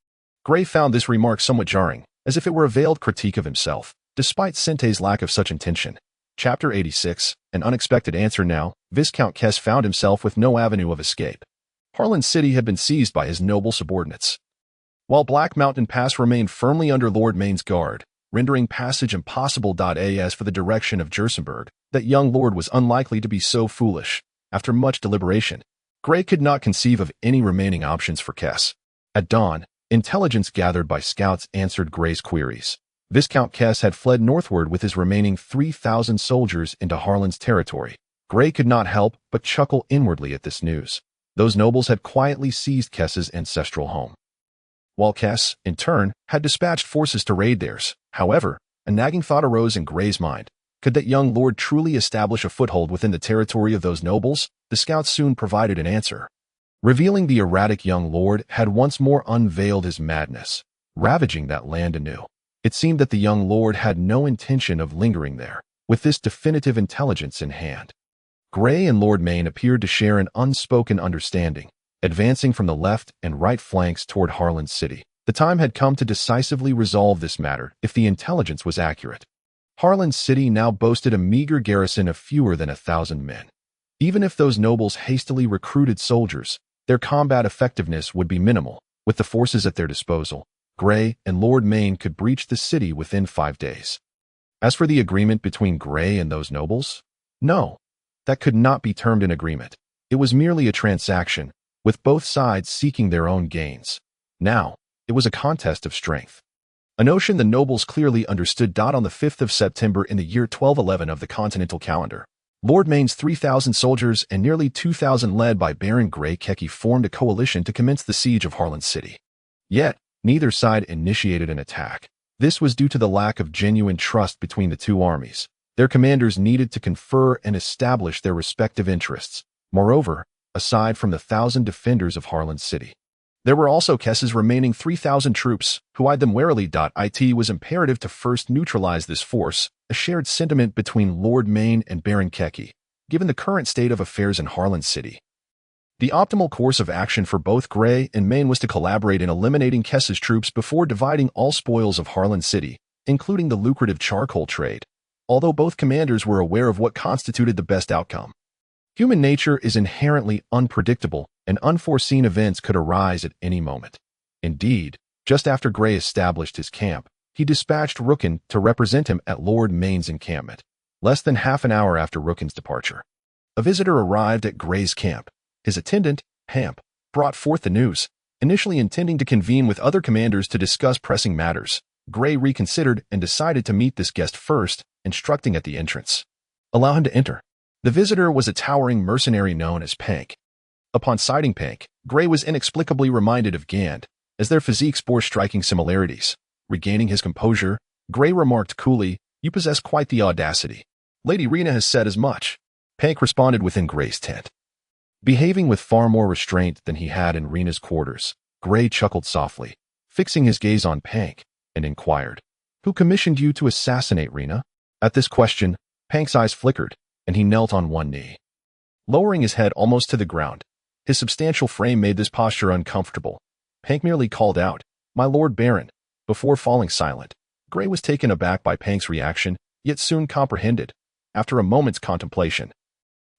Gray found this remark somewhat jarring, as if it were a veiled critique of himself, despite Sente's lack of such intention. Chapter 86, An Unexpected Answer. Now, Viscount Kess found himself with no avenue of escape. Harland City had been seized by his noble subordinates, while Black Mountain Pass remained firmly under Lord Main's guard, rendering passage impossible. As for the direction of Jersenberg, that young lord was unlikely to be so foolish. After much deliberation, Gray could not conceive of any remaining options for Kess. At dawn, intelligence gathered by scouts answered Gray's queries. Viscount Kess had fled northward with his remaining 3,000 soldiers into Harland's territory. Gray could not help but chuckle inwardly at this news. Those nobles had quietly seized Kess's ancestral home, while Kess, in turn, had dispatched forces to raid theirs. However, a nagging thought arose in Gray's mind. Could that young lord truly establish a foothold within the territory of those nobles? The scouts soon provided an answer, revealing the erratic young lord had once more unveiled his madness, ravaging that land anew. It seemed that the young lord had no intention of lingering there. With this definitive intelligence in hand, Gray and Lord Main appeared to share an unspoken understanding, advancing from the left and right flanks toward Harland City. The time had come to decisively resolve this matter if the intelligence was accurate. Harland City now boasted a meager garrison of fewer than 1,000 men. Even if those nobles hastily recruited soldiers, their combat effectiveness would be minimal. With the forces at their disposal, Gray and Lord Main could breach the city within 5 days. As for the agreement between Gray and those nobles, no, that could not be termed an agreement. It was merely a transaction, with both sides seeking their own gains. Now, it was a contest of strength. A notion the nobles clearly understood. On the 5th of September in the year 1211 of the continental calendar, Lord Main's 3,000 soldiers and nearly 2,000 led by Baron Gray Keki formed a coalition to commence the siege of Harland City. Yet, neither side initiated an attack. This was due to the lack of genuine trust between the two armies. Their commanders needed to confer and establish their respective interests. Moreover, aside from the 1,000 defenders of Harland City, there were also Kess's remaining 3,000 troops, who eyed them warily. It was imperative to first neutralize this force, a shared sentiment between Lord Main and Baron Keki, given the current state of affairs in Harland City. The optimal course of action for both Gray and Main was to collaborate in eliminating Kess's troops before dividing all spoils of Harland City, including the lucrative charcoal trade, although both commanders were aware of what constituted the best outcome. Human nature is inherently unpredictable, and unforeseen events could arise at any moment. Indeed, just after Gray established his camp, he dispatched Rooken to represent him at Lord Main's encampment. Less than half an hour after Rooken's departure, a visitor arrived at Gray's camp. His attendant, Hamp, brought forth the news. Initially intending to convene with other commanders to discuss pressing matters, Gray reconsidered and decided to meet this guest first, instructing at the entrance. "Allow him to enter." The visitor was a towering mercenary known as Pank. Upon sighting Pank, Gray was inexplicably reminded of Gand, as their physiques bore striking similarities. Regaining his composure, Gray remarked coolly, "You possess quite the audacity. Lady Rena has said as much." Pank responded within Gray's tent. Behaving with far more restraint than he had in Rena's quarters, Gray chuckled softly, fixing his gaze on Pank, and inquired, "Who commissioned you to assassinate Rena?" At this question, Pank's eyes flickered, and he knelt on one knee. Lowering his head almost to the ground, his substantial frame made this posture uncomfortable. Pank merely called out, "My Lord Baron," before falling silent. Gray was taken aback by Pank's reaction, yet soon comprehended. After a moment's contemplation,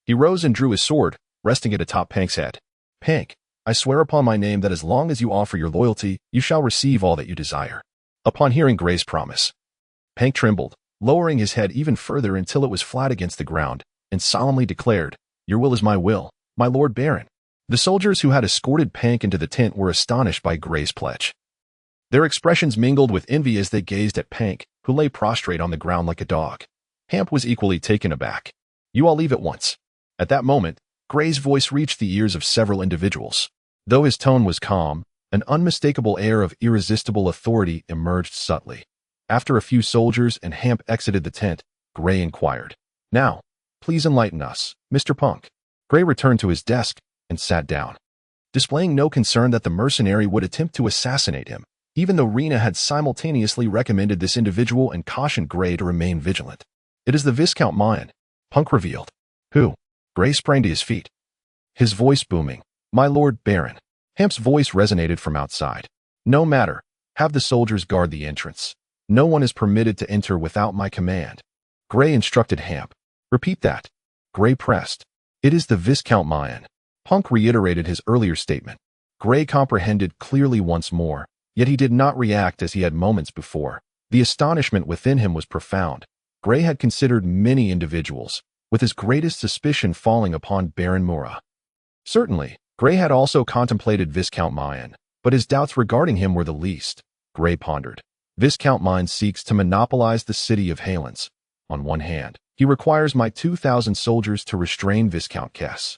he rose and drew his sword, resting it atop Pank's head. "Pank, I swear upon my name that as long as you offer your loyalty, you shall receive all that you desire." Upon hearing Gray's promise, Pank trembled, lowering his head even further until it was flat against the ground, and solemnly declared, "Your will is my will, my Lord Baron." The soldiers who had escorted Pank into the tent were astonished by Gray's pledge. Their expressions mingled with envy as they gazed at Pank, who lay prostrate on the ground like a dog. Hamp was equally taken aback. "You all leave at once." At that moment, Gray's voice reached the ears of several individuals. Though his tone was calm, an unmistakable air of irresistible authority emerged subtly. After a few soldiers and Hamp exited the tent, Gray inquired, "Now, please enlighten us, Mr. Punk." Gray returned to his desk and sat down, displaying no concern that the mercenary would attempt to assassinate him, even though Rena had simultaneously recommended this individual and cautioned Gray to remain vigilant. "It is the Viscount Mayan," Punk revealed. "Who?" Gray sprang to his feet, his voice booming. "My Lord Baron." Hamp's voice resonated from outside. "No matter. Have the soldiers guard the entrance. No one is permitted to enter without my command." Gray instructed Hamp. "Repeat that." Gray pressed. "It is the Viscount Mayan." Punk reiterated his earlier statement. Gray comprehended clearly once more, yet he did not react as he had moments before. The astonishment within him was profound. Gray had considered many individuals, with his greatest suspicion falling upon Baron Mura. Certainly, Gray had also contemplated Viscount Mayan, but his doubts regarding him were the least. Gray pondered. Viscount Mayan seeks to monopolize the city of Harland. On one hand, he requires my 2,000 soldiers to restrain Viscount Kess.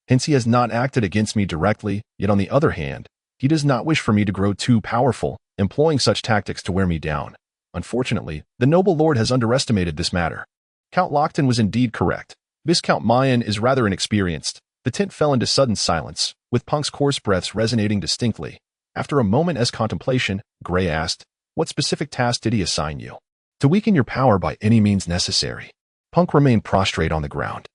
Hence he has not acted against me directly, yet on the other hand, he does not wish for me to grow too powerful, employing such tactics to wear me down. Unfortunately, the noble lord has underestimated this matter. Count Lockton was indeed correct. Viscount Mayan is rather inexperienced. The tent fell into sudden silence, with Punk's coarse breaths resonating distinctly. After a moment's contemplation, Gray asked, "What specific task did he assign you?" "To weaken your power by any means necessary." Punk remained prostrate on the ground.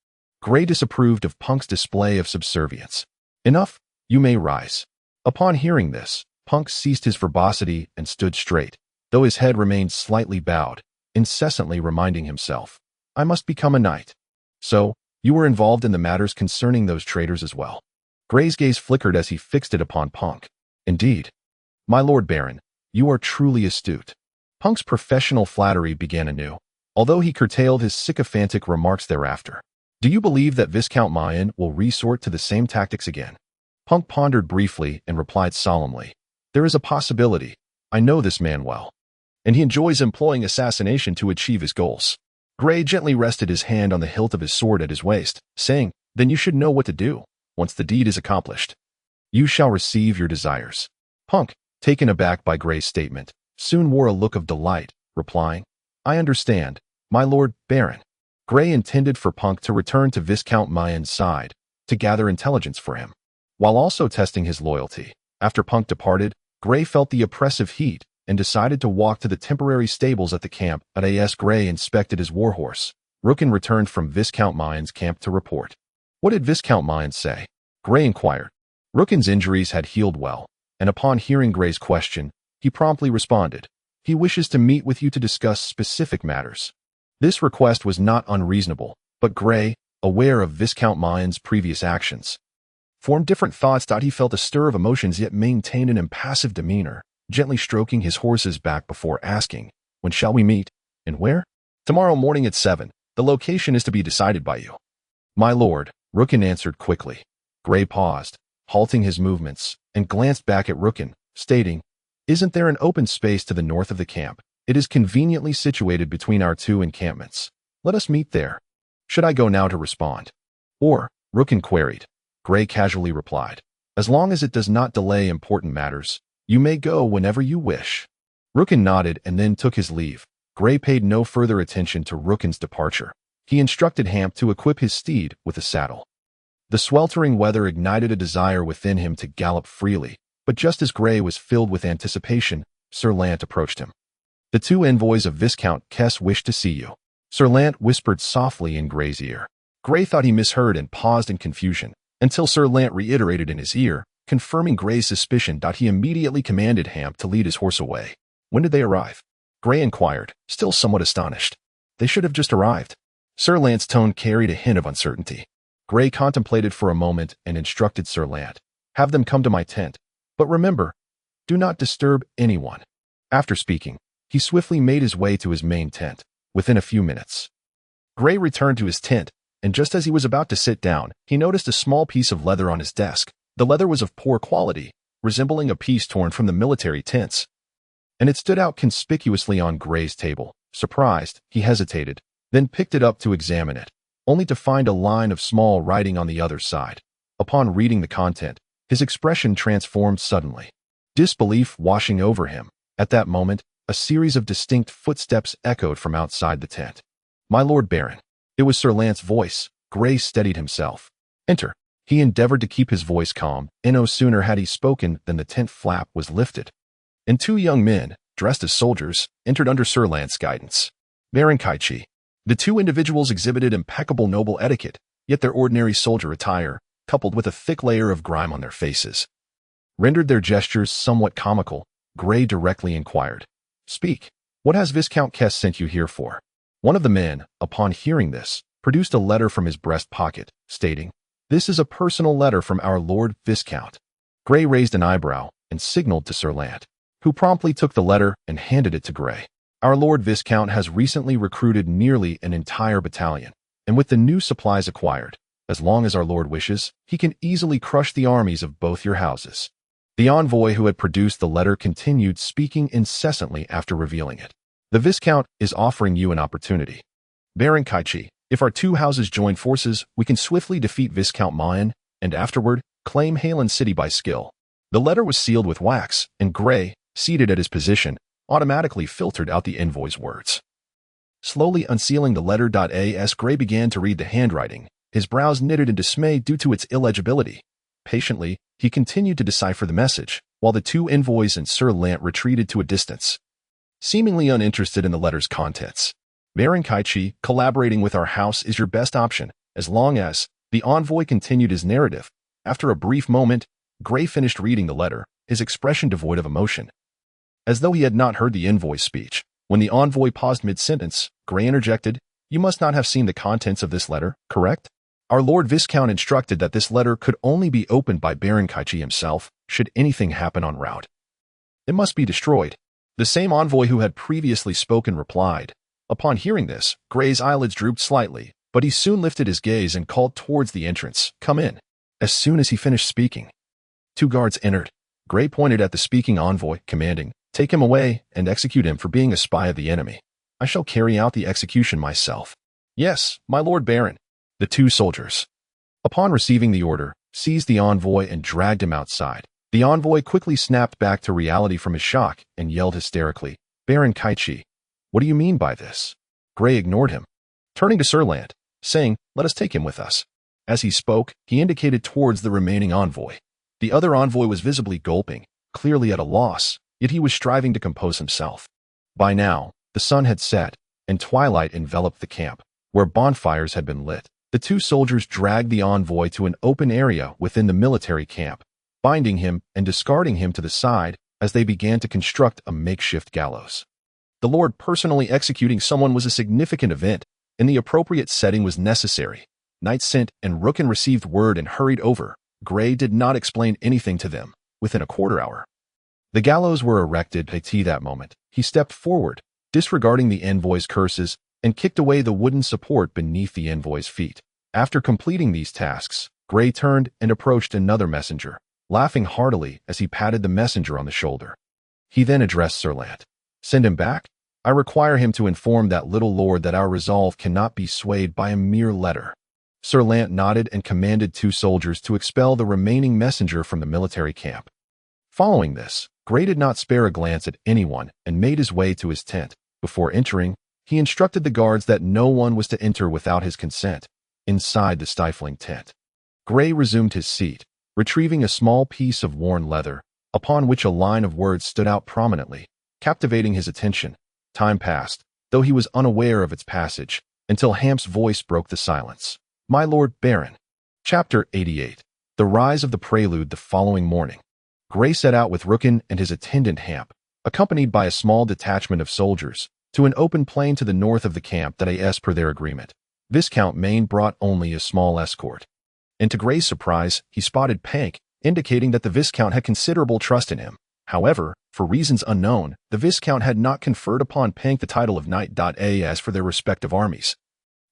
Gray disapproved of Punk's display of subservience. Enough, you may rise. Upon hearing this, Punk ceased his verbosity and stood straight, though his head remained slightly bowed, incessantly reminding himself, I must become a knight. So, you were involved in the matters concerning those traitors as well. Gray's gaze flickered as he fixed it upon Punk. Indeed. My Lord Baron, you are truly astute. Punk's professional flattery began anew, although he curtailed his sycophantic remarks thereafter. Do you believe that Viscount Mayan will resort to the same tactics again? Punk pondered briefly and replied solemnly, There is a possibility. I know this man well. And he enjoys employing assassination to achieve his goals. Gray gently rested his hand on the hilt of his sword at his waist, saying, Then you should know what to do, once the deed is accomplished. You shall receive your desires. Punk, taken aback by Gray's statement, soon wore a look of delight, replying, I understand, my Lord Baron. Gray intended for Punk to return to Viscount Mayan's side, to gather intelligence for him, while also testing his loyalty. After Punk departed, Gray felt the oppressive heat and decided to walk to the temporary stables at the camp. As Gray inspected his warhorse, Rookin returned from Viscount Mayan's camp to report. What did Viscount Mayan say? Gray inquired. Rookin's injuries had healed well, and upon hearing Gray's question, he promptly responded, He wishes to meet with you to discuss specific matters. This request was not unreasonable, but Gray, aware of Viscount Mayan's previous actions, formed different thoughts. He felt a stir of emotions yet maintained an impassive demeanor, gently stroking his horse's back before asking, When shall we meet, and where? Tomorrow morning at 7. The location is to be decided by you. My lord, Rookin answered quickly. Gray paused, halting his movements, and glanced back at Rookin, stating, Isn't there an open space to the north of the camp? It is conveniently situated between our two encampments. Let us meet there. Should I go now to respond? Or, Rookin queried. Gray casually replied, As long as it does not delay important matters, you may go whenever you wish. Rookin nodded and then took his leave. Gray paid no further attention to Rookin's departure. He instructed Hamp to equip his steed with a saddle. The sweltering weather ignited a desire within him to gallop freely, but just as Gray was filled with anticipation, Sir Lant approached him. The two envoys of Viscount Kess wish to see you. Sir Lant whispered softly in Gray's ear. Gray thought he misheard and paused in confusion, until Sir Lant reiterated in his ear, confirming Gray's suspicion. He immediately commanded Hamp to lead his horse away. When did they arrive? Gray inquired, still somewhat astonished. They should have just arrived. Sir Lant's tone carried a hint of uncertainty. Gray contemplated for a moment and instructed Sir Lant, Have them come to my tent. But remember, do not disturb anyone. After speaking, he swiftly made his way to his main tent. Within a few minutes, Gray returned to his tent, and just as he was about to sit down, he noticed a small piece of leather on his desk. The leather was of poor quality, resembling a piece torn from the military tents, and it stood out conspicuously on Gray's table. Surprised, he hesitated, then picked it up to examine it, only to find a line of small writing on the other side. Upon reading the content, his expression transformed suddenly, disbelief washing over him. At that moment, a series of distinct footsteps echoed from outside the tent. My Lord Baron. It was Sir Lant's voice. Gray steadied himself. Enter. He endeavored to keep his voice calm, and no sooner had he spoken than the tent flap was lifted, and two young men, dressed as soldiers, entered under Sir Lant's guidance. Baron Kaichi. The two individuals exhibited impeccable noble etiquette, yet their ordinary soldier attire, coupled with a thick layer of grime on their faces, rendered their gestures somewhat comical. Gray directly inquired, Speak. What has Viscount Kess sent you here for? One of the men, upon hearing this, produced a letter from his breast pocket, stating, This is a personal letter from our Lord Viscount. Gray raised an eyebrow and signaled to Sir Lant, who promptly took the letter and handed it to Gray. Our Lord Viscount has recently recruited nearly an entire battalion, and with the new supplies acquired, as long as our Lord wishes, he can easily crush the armies of both your houses. The envoy who had produced the letter continued speaking incessantly after revealing it. The Viscount is offering you an opportunity. Baron Kaichi, if our two houses join forces, we can swiftly defeat Viscount Mayan, and afterward, claim Harland City by skill. The letter was sealed with wax, and Gray, seated at his position, automatically filtered out the envoy's words. Slowly unsealing the letter, as Gray began to read the handwriting, his brows knitted in dismay due to its illegibility. Patiently, he continued to decipher the message, while the two envoys and Sir Lant retreated to a distance, seemingly uninterested in the letter's contents. Baron Kaichi, collaborating with our house is your best option. As long as the envoy continued his narrative, after a brief moment, Gray finished reading the letter, his expression devoid of emotion. As though he had not heard the envoy's speech, when the envoy paused mid-sentence, Gray interjected, "You must not have seen the contents of this letter, correct? Our Lord Viscount instructed that this letter could only be opened by Baron Kaichi himself, should anything happen en route. It must be destroyed." The same envoy who had previously spoken replied. Upon hearing this, Gray's eyelids drooped slightly, but he soon lifted his gaze and called towards the entrance, "Come in." As soon as he finished speaking, 2 guards entered. Gray pointed at the speaking envoy, commanding, "Take him away and execute him for being a spy of the enemy. I shall carry out the execution myself." "Yes, my Lord Baron." The 2 soldiers, upon receiving the order, seized the envoy and dragged him outside. The envoy quickly snapped back to reality from his shock and yelled hysterically, "Baron Kaichi, what do you mean by this?" Gray ignored him, turning to Harland, saying, "Let us take him with us." As he spoke, he indicated towards the remaining envoy. The other envoy was visibly gulping, clearly at a loss, yet he was striving to compose himself. By now, the sun had set, and twilight enveloped the camp, where bonfires had been lit. The 2 soldiers dragged the envoy to an open area within the military camp, binding him and discarding him to the side as they began to construct a makeshift gallows. The Lord personally executing someone was a significant event, and the appropriate setting was necessary. Knight sent and Rookin received word and hurried over. Gray did not explain anything to them. Within a quarter hour, the gallows were erected. At that moment, he stepped forward, disregarding the envoy's curses, and kicked away the wooden support beneath the envoy's feet. After completing these tasks, Gray turned and approached another messenger, laughing heartily as he patted the messenger on the shoulder. He then addressed Harland. "Send him back? I require him to inform that little lord that our resolve cannot be swayed by a mere letter." Harland nodded and commanded 2 soldiers to expel the remaining messenger from the military camp. Following this, Gray did not spare a glance at anyone and made his way to his tent. Before entering, he instructed the guards that no one was to enter without his consent. Inside the stifling tent, Gray resumed his seat, retrieving a small piece of worn leather, upon which a line of words stood out prominently, captivating his attention. Time passed, though he was unaware of its passage, until Hamp's voice broke the silence. "My Lord Baron." Chapter 88. The Rise of the Prelude. The following morning, Gray set out with Rookin and his attendant Hamp, accompanied by a small detachment of soldiers, to an open plain to the north of the camp that as per their agreement. Viscount Maine brought only a small escort. And to Gray's surprise, he spotted Pank, indicating that the Viscount had considerable trust in him. However, for reasons unknown, the Viscount had not conferred upon Pank the title of Knight. As for their respective armies,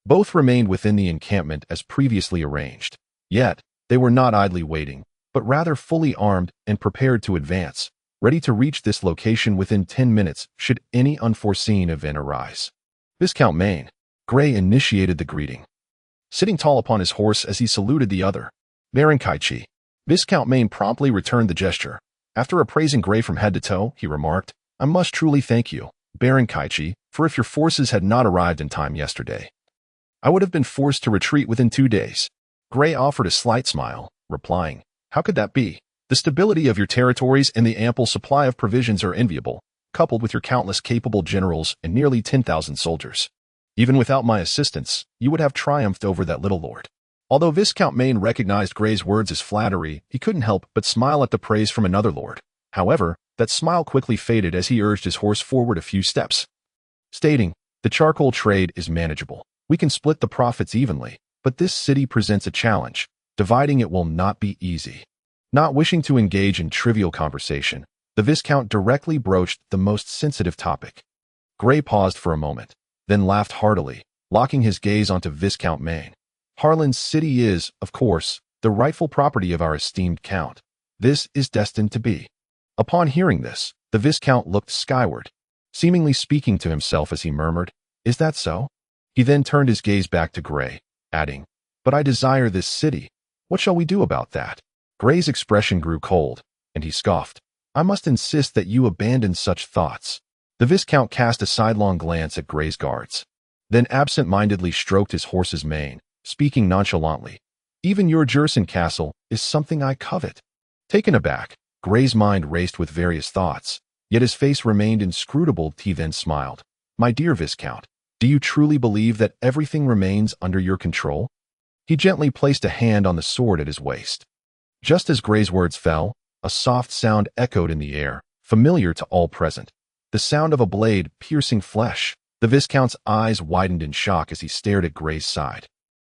both remained within the encampment as previously arranged. Yet, they were not idly waiting, but rather fully armed and prepared to advance, ready to reach this location within 10 minutes should any unforeseen event arise. "Viscount Maine." Gray initiated the greeting, sitting tall upon his horse as he saluted the other. "Baron Kaichi." Viscount Maine promptly returned the gesture. After appraising Gray from head to toe, he remarked, "I must truly thank you, Baron Kaichi, for if your forces had not arrived in time yesterday, I would have been forced to retreat within 2 days. Gray offered a slight smile, replying, "How could that be? The stability of your territories and the ample supply of provisions are enviable, coupled with your countless capable generals and nearly 10,000 soldiers. Even without my assistance, you would have triumphed over that little lord." Although Viscount Maine recognized Gray's words as flattery, he couldn't help but smile at the praise from another lord. However, that smile quickly faded as he urged his horse forward a few steps, stating, "The charcoal trade is manageable. We can split the profits evenly, but this city presents a challenge. Dividing it will not be easy." Not wishing to engage in trivial conversation, the Viscount directly broached the most sensitive topic. Gray paused for a moment, then laughed heartily, locking his gaze onto Viscount Maine. "Harland's city is, of course, the rightful property of our esteemed Count. This is destined to be." Upon hearing this, the Viscount looked skyward, seemingly speaking to himself as he murmured, "Is that so?" He then turned his gaze back to Gray, adding, "But I desire this city. What shall we do about that?" Gray's expression grew cold, and he scoffed, "I must insist that you abandon such thoughts." The Viscount cast a sidelong glance at Gray's guards, then absent-mindedly stroked his horse's mane, speaking nonchalantly, "Even your Jerson castle is something I covet." Taken aback, Gray's mind raced with various thoughts, yet his face remained inscrutable. He then smiled. "My dear Viscount, do you truly believe that everything remains under your control?" He gently placed a hand on the sword at his waist. Just as Gray's words fell, a soft sound echoed in the air, familiar to all present. The sound of a blade piercing flesh. The Viscount's eyes widened in shock as he stared at Gray's side.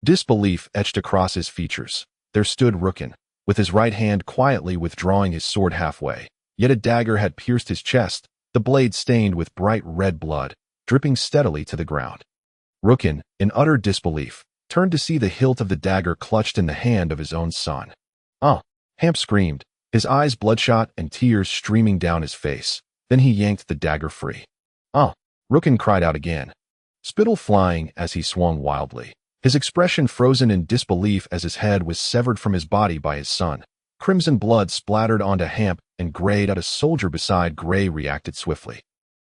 Disbelief etched across his features. There stood Rookin, with his right hand quietly withdrawing his sword halfway. Yet a dagger had pierced his chest, the blade stained with bright red blood, dripping steadily to the ground. Rookin, in utter disbelief, turned to see the hilt of the dagger clutched in the hand of his own son. "Ah!" Hamp screamed, his eyes bloodshot and tears streaming down his face. Then he yanked the dagger free. "Ah!" Rookin cried out again, spittle flying as he swung wildly, his expression frozen in disbelief as his head was severed from his body by his son. Crimson blood splattered onto Hamp and grayed out. A soldier beside Gray reacted swiftly,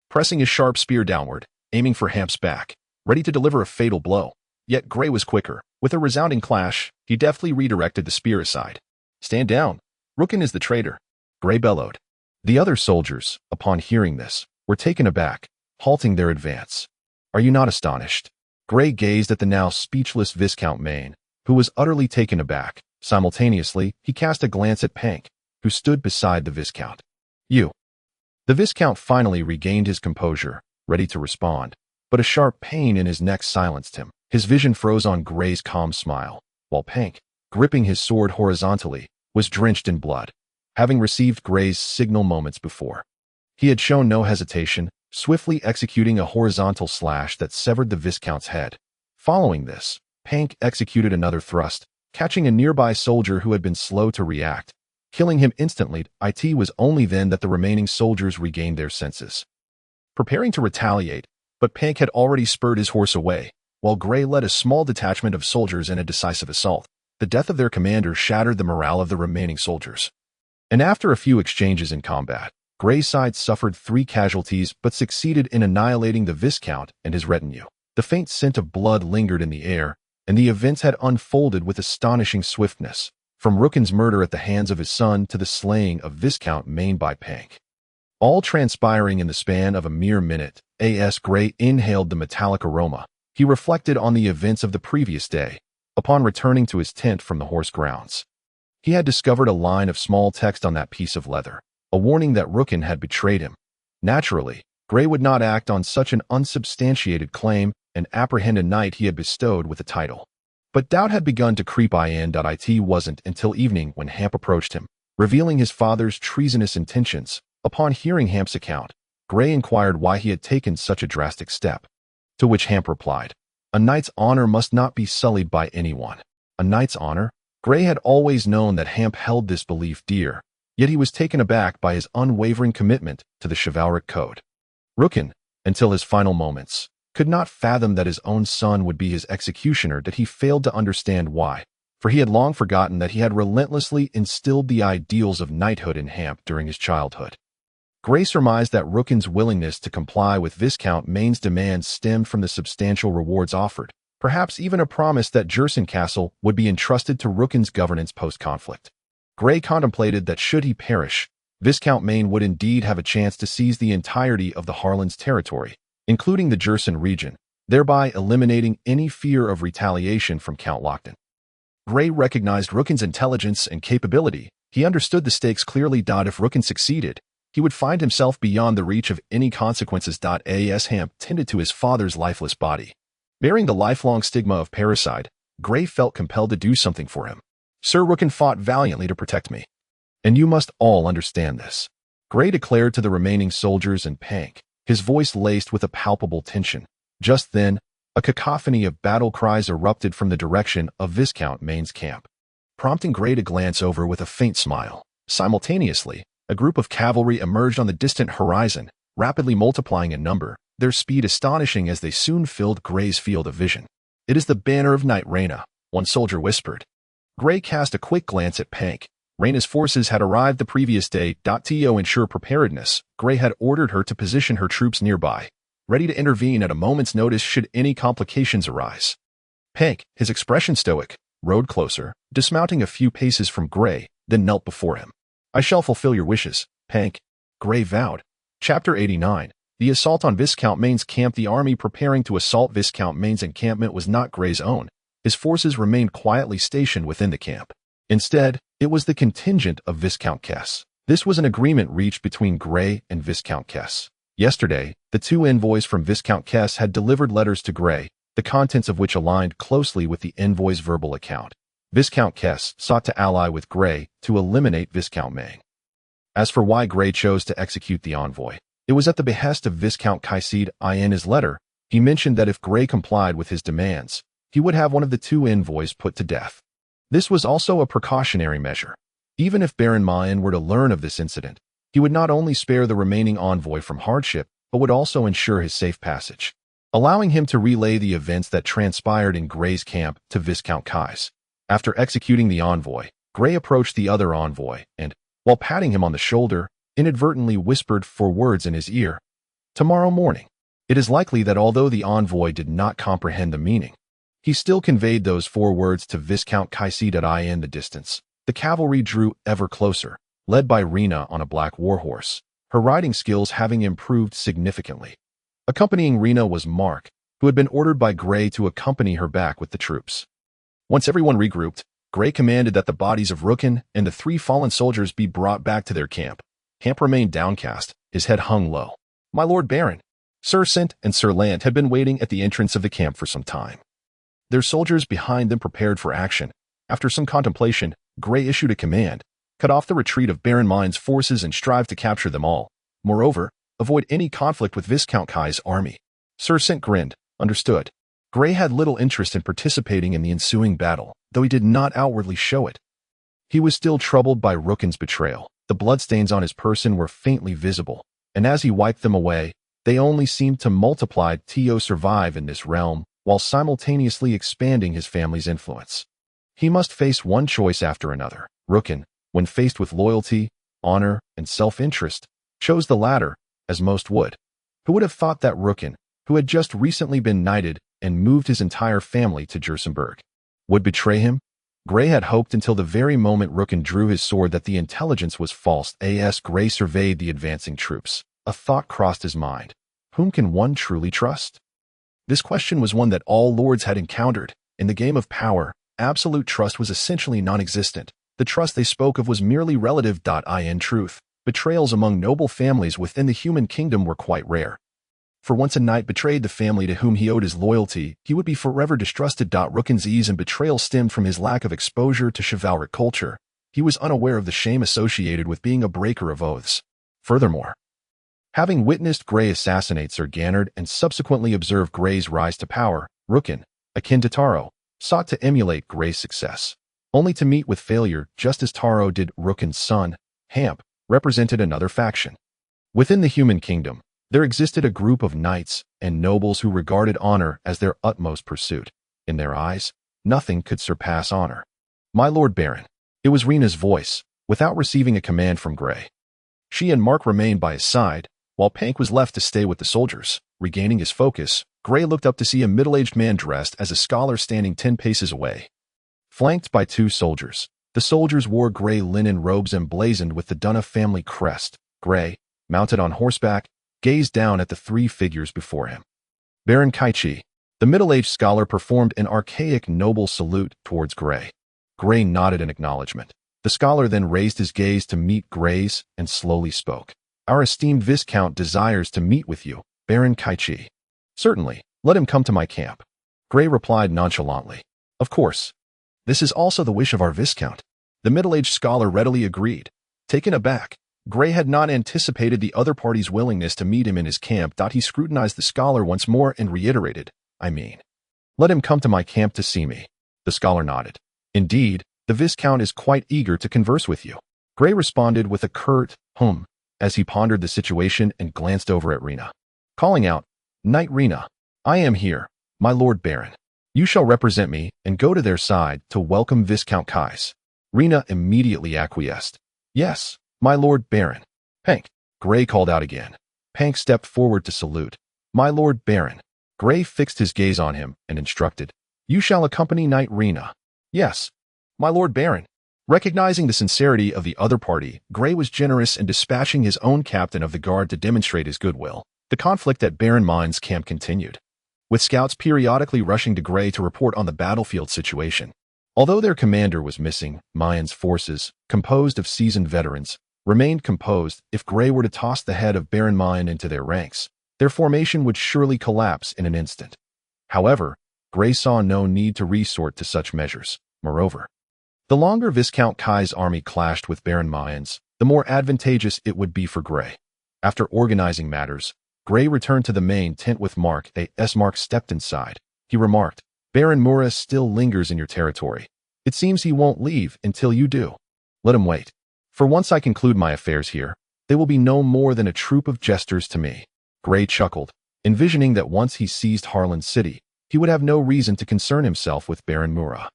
pressing his sharp spear downward, aiming for Hamp's back, ready to deliver a fatal blow. Yet Gray was quicker. With a resounding clash, he deftly redirected the spear aside. "Stand down. Rookin is the traitor," Gray bellowed. The other soldiers, upon hearing this, were taken aback, halting their advance. "Are you not astonished?" Gray gazed at the now speechless Viscount Maine, who was utterly taken aback. Simultaneously, he cast a glance at Pank, who stood beside the Viscount. "You." The Viscount finally regained his composure, ready to respond, but a sharp pain in his neck silenced him. His vision froze on Gray's calm smile, while Pank, gripping his sword horizontally, was drenched in blood, having received Gray's signal moments before. He had shown no hesitation, swiftly executing a horizontal slash that severed the Viscount's head. Following this, Pank executed another thrust, catching a nearby soldier who had been slow to react, killing him instantly. It was only then that the remaining soldiers regained their senses, preparing to retaliate, but Pank had already spurred his horse away, while Gray led a small detachment of soldiers in a decisive assault. The death of their commander shattered the morale of the remaining soldiers. And after a few exchanges in combat, Gray's side suffered 3 casualties but succeeded in annihilating the Viscount and his retinue. The faint scent of blood lingered in the air, and the events had unfolded with astonishing swiftness, from Rookin's murder at the hands of his son to the slaying of Viscount Maine by Pank. All transpiring in the span of a mere minute. As Gray inhaled the metallic aroma, he reflected on the events of the previous day. Upon returning to his tent from the horse grounds, he had discovered a line of small text on that piece of leather, a warning that Rookin had betrayed him. Naturally, Gray would not act on such an unsubstantiated claim and apprehend a knight he had bestowed with a title. But doubt had begun to creep in. It wasn't until evening when Hamp approached him, revealing his father's treasonous intentions. Upon hearing Hamp's account, Gray inquired why he had taken such a drastic step, to which Hamp replied, "A knight's honor must not be sullied by anyone." A knight's honor? Gray had always known that Hamp held this belief dear, yet he was taken aback by his unwavering commitment to the chivalric code. Rookin, until his final moments, could not fathom that his own son would be his executioner. That he failed to understand why, for he had long forgotten that he had relentlessly instilled the ideals of knighthood in Hamp during his childhood. Gray surmised that Rookin's willingness to comply with Viscount Maine's demands stemmed from the substantial rewards offered, perhaps even a promise that Jerson Castle would be entrusted to Rookin's governance post-conflict. Gray contemplated that should he perish, Viscount Maine would indeed have a chance to seize the entirety of the Harland's territory, including the Jerson region, thereby eliminating any fear of retaliation from Count Lockton. Gray recognized Rookin's intelligence and capability. He understood the stakes clearly. If Rookin succeeded, he would find himself beyond the reach of any consequences. As Hamp tended to his father's lifeless body, bearing the lifelong stigma of parricide, Gray felt compelled to do something for him. "Sir Rookin fought valiantly to protect me, and you must all understand this," Gray declared to the remaining soldiers and Pank, his voice laced with a palpable tension. Just then, a cacophony of battle cries erupted from the direction of Viscount Maine's camp, prompting Gray to glance over with a faint smile. Simultaneously, a group of cavalry emerged on the distant horizon, rapidly multiplying in number, their speed astonishing as they soon filled Gray's field of vision. "It is the banner of Knight Reyna," one soldier whispered. Gray cast a quick glance at Pank. Reyna's forces had arrived the previous day. To ensure preparedness, Gray had ordered her to position her troops nearby, ready to intervene at a moment's notice should any complications arise. Pank, his expression stoic, rode closer, dismounting a few paces from Gray, then knelt before him. "I shall fulfill your wishes, Pank," Gray vowed. Chapter 89. The assault on Viscount Maine's camp. The army preparing to assault Viscount Maine's encampment was not Gray's own. his forces remained quietly stationed within the camp. Instead, it was the contingent of Viscount Kess. This was an agreement reached between Gray and Viscount Kess. Yesterday, the two envoys from Viscount Kess had delivered letters to Gray, the contents of which aligned closely with the envoy's verbal account. Viscount Kess sought to ally with Gray to eliminate Viscount Meng. As for why Gray chose to execute the envoy, it was at the behest of Viscount Kaisid. In his letter, he mentioned that if Gray complied with his demands, he would have one of the two envoys put to death. This was also a precautionary measure. Even if Baron Mayan were to learn of this incident, he would not only spare the remaining envoy from hardship, but would also ensure his safe passage, allowing him to relay the events that transpired in Gray's camp to Viscount Kais. After executing the envoy, Gray approached the other envoy and, while patting him on the shoulder, inadvertently whispered 4 words in his ear. Tomorrow morning. It is likely that although the envoy did not comprehend the meaning, he still conveyed those 4 words to Viscount Kaisid. In the distance, the cavalry drew ever closer, led by Rena on a black warhorse, her riding skills having improved significantly. Accompanying Rena was Mark, who had been ordered by Gray to accompany her back with the troops. Once everyone regrouped, Gray commanded that the bodies of Rookin and the 3 fallen soldiers be brought back to their camp. Camp remained downcast, his head hung low. My Lord Baron, Sir Sint and Sir Lant had been waiting at the entrance of the camp for some time. Their soldiers behind them prepared for action. After some contemplation, Gray issued a command: cut off the retreat of Baron Mine's forces and strive to capture them all. Moreover, avoid any conflict with Viscount Kai's army. Sir Sint grinned. Understood. Gray had little interest in participating in the ensuing battle, though he did not outwardly show it. He was still troubled by Rookin's betrayal. The bloodstains on his person were faintly visible, and as he wiped them away, they only seemed to multiply to survive in this realm, while simultaneously expanding his family's influence. He must face one choice after another. Rookin, when faced with loyalty, honor, and self-interest, chose the latter, as most would. Who would have thought that Rookin, who had just recently been knighted and moved his entire family to Jersenberg, would betray him? Gray had hoped until the very moment Rookin drew his sword that the intelligence was false. As Gray surveyed the advancing troops, a thought crossed his mind. Whom can one truly trust? This question was one that all lords had encountered. In the game of power, absolute trust was essentially non-existent. The trust they spoke of was merely relative. In truth, betrayals among noble families within the human kingdom were quite rare. For once a knight betrayed the family to whom he owed his loyalty, he would be forever distrusted. Rookin's ease and betrayal stemmed from his lack of exposure to chivalric culture. He was unaware of the shame associated with being a breaker of oaths. Furthermore, having witnessed Gray assassinate Sir Gannard and subsequently observed Gray's rise to power, Rookin, akin to Taro, sought to emulate Gray's success, only to meet with failure just as Taro did. Rookin's son, Hamp, represented another faction. Within the human kingdom, there existed a group of knights and nobles who regarded honor as their utmost pursuit. In their eyes, nothing could surpass honor. My Lord Baron. It was Rena's voice, without receiving a command from Gray. She and Mark remained by his side, while Pank was left to stay with the soldiers. Regaining his focus, Gray looked up to see a middle-aged man dressed as a scholar standing 10 paces away. Flanked by 2 soldiers, the soldiers wore gray linen robes emblazoned with the Dunna family crest. Gray, mounted on horseback, gazed down at the 3 figures before him. Baron Kaichi. The middle-aged scholar performed an archaic noble salute towards Gray. Gray nodded in acknowledgement. The scholar then raised his gaze to meet Gray's and slowly spoke. Our esteemed Viscount desires to meet with you, Baron Kaichi. Certainly, let him come to my camp. Gray replied nonchalantly. Of course. This is also the wish of our Viscount. The middle-aged scholar readily agreed. Taken aback, Gray had not anticipated the other party's willingness to meet him in his camp. He scrutinized the scholar once more and reiterated, let him come to my camp to see me. The scholar nodded. Indeed, the Viscount is quite eager to converse with you. Gray responded with a curt, as he pondered the situation and glanced over at Rena. Calling out, Knight Rena, I am here, my Lord Baron. You shall represent me and go to their side to welcome Viscount Kais. Rena immediately acquiesced. Yes, my Lord Baron. Pank. Gray called out again. Pank stepped forward to salute. My Lord Baron. Gray fixed his gaze on him and instructed. You shall accompany Knight Rena. Yes, my Lord Baron. Recognizing the sincerity of the other party, Gray was generous in dispatching his own captain of the guard to demonstrate his goodwill. The conflict at Baron Mine's camp continued. with scouts periodically rushing to Grey to report on the battlefield situation. Although their commander was missing, Mayan's forces, composed of seasoned veterans, remained composed. If Grey were to toss the head of Baron Mayan into their ranks, their formation would surely collapse in an instant. However, Grey saw no need to resort to such measures. Moreover, the longer Viscount Kai's army clashed with Baron Mayan's, the more advantageous it would be for Grey. After organizing matters, Grey returned to the main tent with Mark. As Mark stepped inside, he remarked, "Baron Mura still lingers in your territory. It seems he won't leave until you do. Let him wait. For once I conclude my affairs here, they will be no more than a troop of jesters to me." Grey chuckled, envisioning that once he seized Harland City, he would have no reason to concern himself with Baron Mura.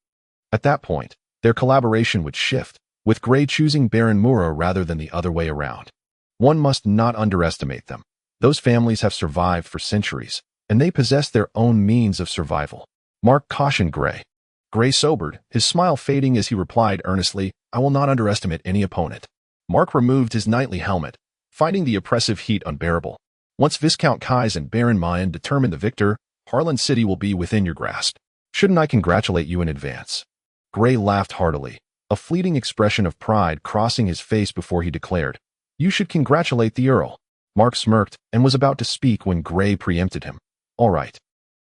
At that point, their collaboration would shift, with Grey choosing Baron Mura rather than the other way around. One must not underestimate them. Those families have survived for centuries, and they possess their own means of survival. Mark cautioned Grey. Grey sobered, his smile fading as he replied earnestly, "I will not underestimate any opponent." Mark removed his knightly helmet, finding the oppressive heat unbearable. "Once Viscount Kais and Baron Mayan determine the victor, Harland City will be within your grasp. Shouldn't I congratulate you in advance?" Grey laughed heartily, a fleeting expression of pride crossing his face before he declared, "You should congratulate the Earl." Mark smirked and was about to speak when Grey preempted him. "All right.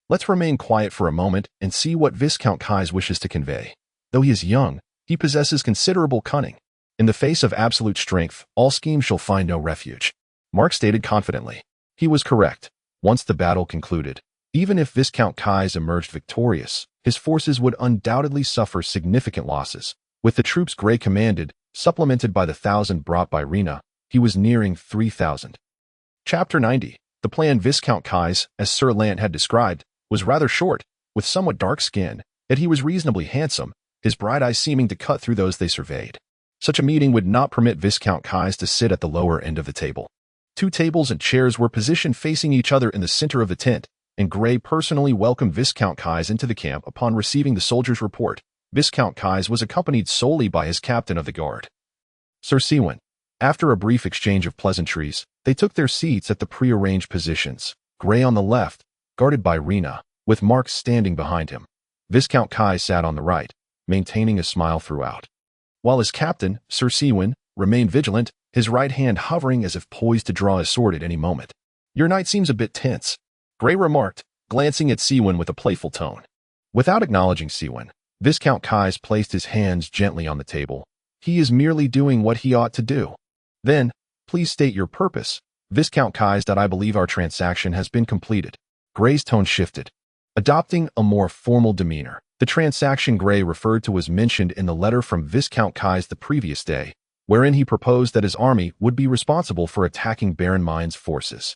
Let's remain quiet for a moment and see what Viscount Kais wishes to convey. Though he is young, he possesses considerable cunning. In the face of absolute strength, all schemes shall find no refuge." Mark stated confidently. He was correct. Once the battle concluded, even if Viscount Kais emerged victorious, his forces would undoubtedly suffer significant losses. With the troops Grey commanded, supplemented by the 1,000 brought by Rena, he was nearing 3,000. Chapter 90. The plan. Viscount Kais, as Sir Lant had described, was rather short, with somewhat dark skin, yet he was reasonably handsome, his bright eyes seeming to cut through those they surveyed. Such a meeting would not permit Viscount Kais to sit at the lower end of the table. 2 tables and chairs were positioned facing each other in the center of the tent, and Grey personally welcomed Viscount Kais into the camp upon receiving the soldier's report. Viscount Kais was accompanied solely by his captain of the guard, Sir Sewin. After a brief exchange of pleasantries, they took their seats at the prearranged positions, Grey on the left, guarded by Rena, with Mark standing behind him. Viscount Kais sat on the right, maintaining a smile throughout, while his captain, Sir Sewin, remained vigilant, his right hand hovering as if poised to draw his sword at any moment. "Your knight seems a bit tense," Grey remarked, glancing at Sewin with a playful tone. Without acknowledging Sewin, Viscount Kais placed his hands gently on the table. "He is merely doing what he ought to do." "Then, please state your purpose." Viscount Kais. "I believe our transaction has been completed." Grey's tone shifted, adopting a more formal demeanor. The transaction Grey referred to was mentioned in the letter from Viscount Kais the previous day, wherein he proposed that his army would be responsible for attacking Baron Mayan's forces,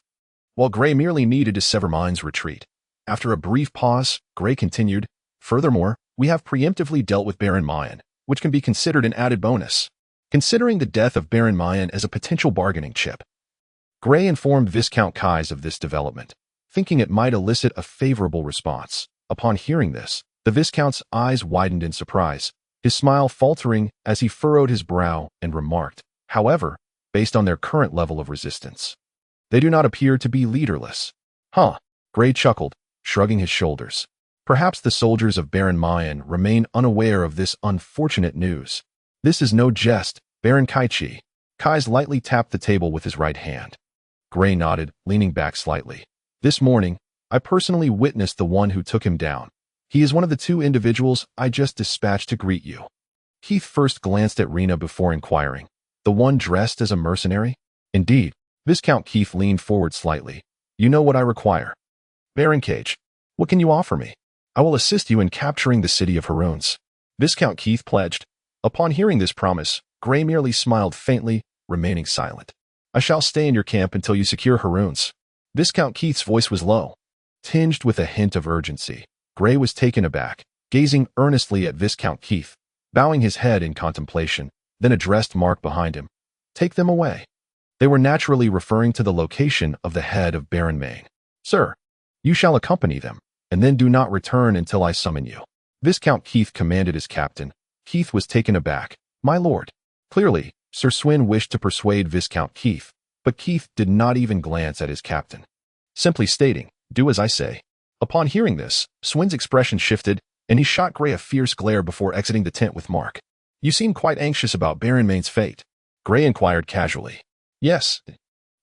while Grey merely needed to sever Mayan's retreat. After a brief pause, Grey continued, "Furthermore, we have preemptively dealt with Baron Mayan, which can be considered an added bonus, considering the death of Baron Mayan as a potential bargaining chip." Grey informed Viscount Kais of this development, thinking it might elicit a favorable response. Upon hearing this, the Viscount's eyes widened in surprise, his smile faltering as he furrowed his brow and remarked, "However, based on their current level of resistance, they do not appear to be leaderless." "Huh." Grey chuckled, shrugging his shoulders. "Perhaps the soldiers of Baron Mayan remain unaware of this unfortunate news. This is no jest, Baron Kaichi." Kais lightly tapped the table with his right hand. Grey nodded, leaning back slightly. "This morning, I personally witnessed the one who took him down. He is one of the 2 individuals I just dispatched to greet you." Heath first glanced at Rena before inquiring, "The one dressed as a mercenary?" "Indeed." Viscount Keith leaned forward slightly. "You know what I require." "Baron Cage, what can you offer me?" "I will assist you in capturing the city of Haruns," Viscount Keith pledged. Upon hearing this promise, Grey merely smiled faintly, remaining silent. "I shall stay in your camp until you secure Haruns." Viscount Keith's voice was low, tinged with a hint of urgency. Grey was taken aback, gazing earnestly at Viscount Keith, bowing his head in contemplation, then addressed Mark behind him. "Take them away." They were naturally referring to the location of the head of Baron Maine. "Sir, you shall accompany them, and then do not return until I summon you," Viscount Keith commanded his captain. Keith was taken aback. "My lord." Clearly, Sir Swin wished to persuade Viscount Keith, but Keith did not even glance at his captain, simply stating, "Do as I say." Upon hearing this, Swin's expression shifted, and he shot Gray a fierce glare before exiting the tent with Mark. "You seem quite anxious about Baron Main's fate," Gray inquired casually. "Yes.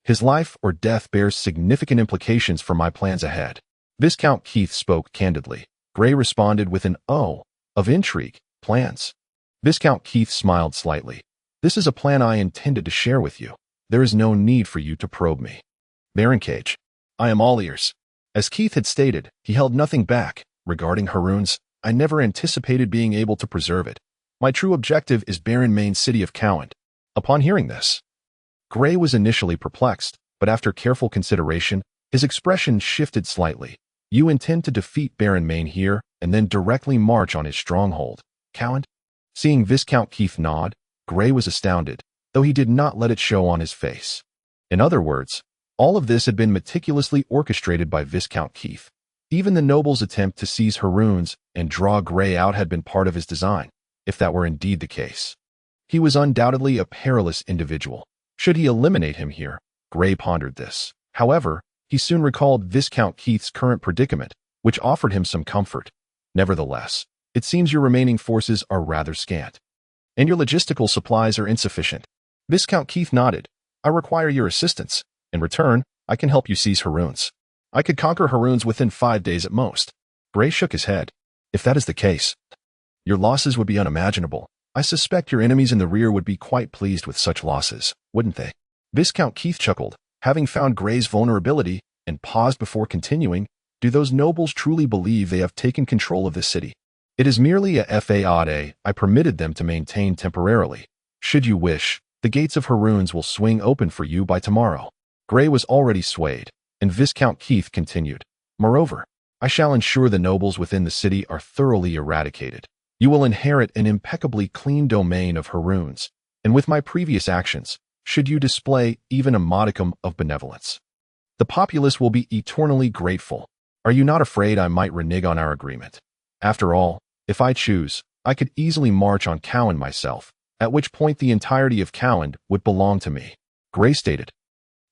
His life or death bears significant implications for my plans ahead." Viscount Keith spoke candidly. Gray responded with an "oh" of intrigue. "Plans?" Viscount Keith smiled slightly. "This is a plan I intended to share with you. There is no need for you to probe me." Baron Cage. "I am all ears." As Keith had stated, he held nothing back. "Regarding Haroun's, I never anticipated being able to preserve it. My true objective is Baron Main's city of Cowand." Upon hearing this, Gray was initially perplexed, but after careful consideration, his expression shifted slightly. "You intend to defeat Baron Main here, and then directly march on his stronghold, Cowand?" Seeing Viscount Keith nod, Gray was astounded, though he did not let it show on his face. In other words, all of this had been meticulously orchestrated by Viscount Keith. Even the noble's attempt to seize Haroun's and draw Gray out had been part of his design, if that were indeed the case. He was undoubtedly a perilous individual. Should he eliminate him here? Gray pondered this. However, he soon recalled Viscount Keith's current predicament, which offered him some comfort. "Nevertheless, it seems your remaining forces are rather scant, and your logistical supplies are insufficient." Viscount Keith nodded. "I require your assistance. In return, I can help you seize Haroun's. I could conquer Haroun's within 5 days at most." Gray shook his head. "If that is the case, your losses would be unimaginable. I suspect your enemies in the rear would be quite pleased with such losses, wouldn't they?" Viscount Keith chuckled, having found Gray's vulnerability, and paused before continuing. "Do those nobles truly believe they have taken control of this city? It is merely a faade I permitted them to maintain temporarily. Should you wish, the gates of Haroun's will swing open for you by tomorrow." Gray was already swayed, and Viscount Keith continued. "Moreover, I shall ensure the nobles within the city are thoroughly eradicated. You will inherit an impeccably clean domain of Haroun's, and with my previous actions, should you display even a modicum of benevolence, the populace will be eternally grateful. Are you not afraid I might renege on our agreement? After all, if I choose, I could easily march on Cowand myself, at which point the entirety of Cowand would belong to me," Gray stated,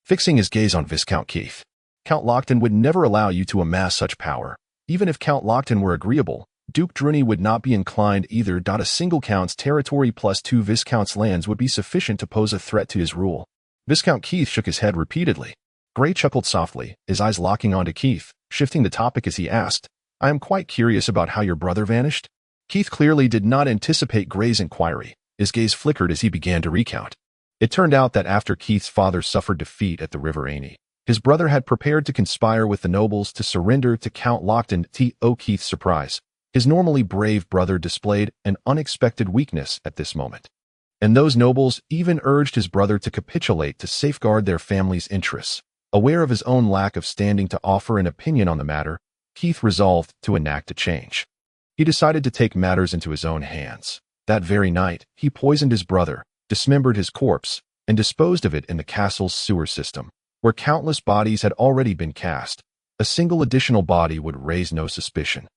fixing his gaze on Viscount Keith. "Count Lockton would never allow you to amass such power. Even if Count Lockton were agreeable, Duke Druni would not be inclined either. A single count's territory plus 2 viscounts' lands would be sufficient to pose a threat to his rule." Viscount Keith shook his head repeatedly. Gray chuckled softly, his eyes locking onto Keith, shifting the topic as he asked, "I am quite curious about how your brother vanished." Keith clearly did not anticipate Gray's inquiry. His gaze flickered as he began to recount. It turned out that after Keith's father suffered defeat at the River Ainey, his brother had prepared to conspire with the nobles to surrender to Count Lockton. To Keith's surprise, his normally brave brother displayed an unexpected weakness at this moment, and those nobles even urged his brother to capitulate to safeguard their family's interests. Aware of his own lack of standing to offer an opinion on the matter, Keith resolved to enact a change. He decided to take matters into his own hands. That very night, he poisoned his brother, dismembered his corpse, and disposed of it in the castle's sewer system, where countless bodies had already been cast. A single additional body would raise no suspicion.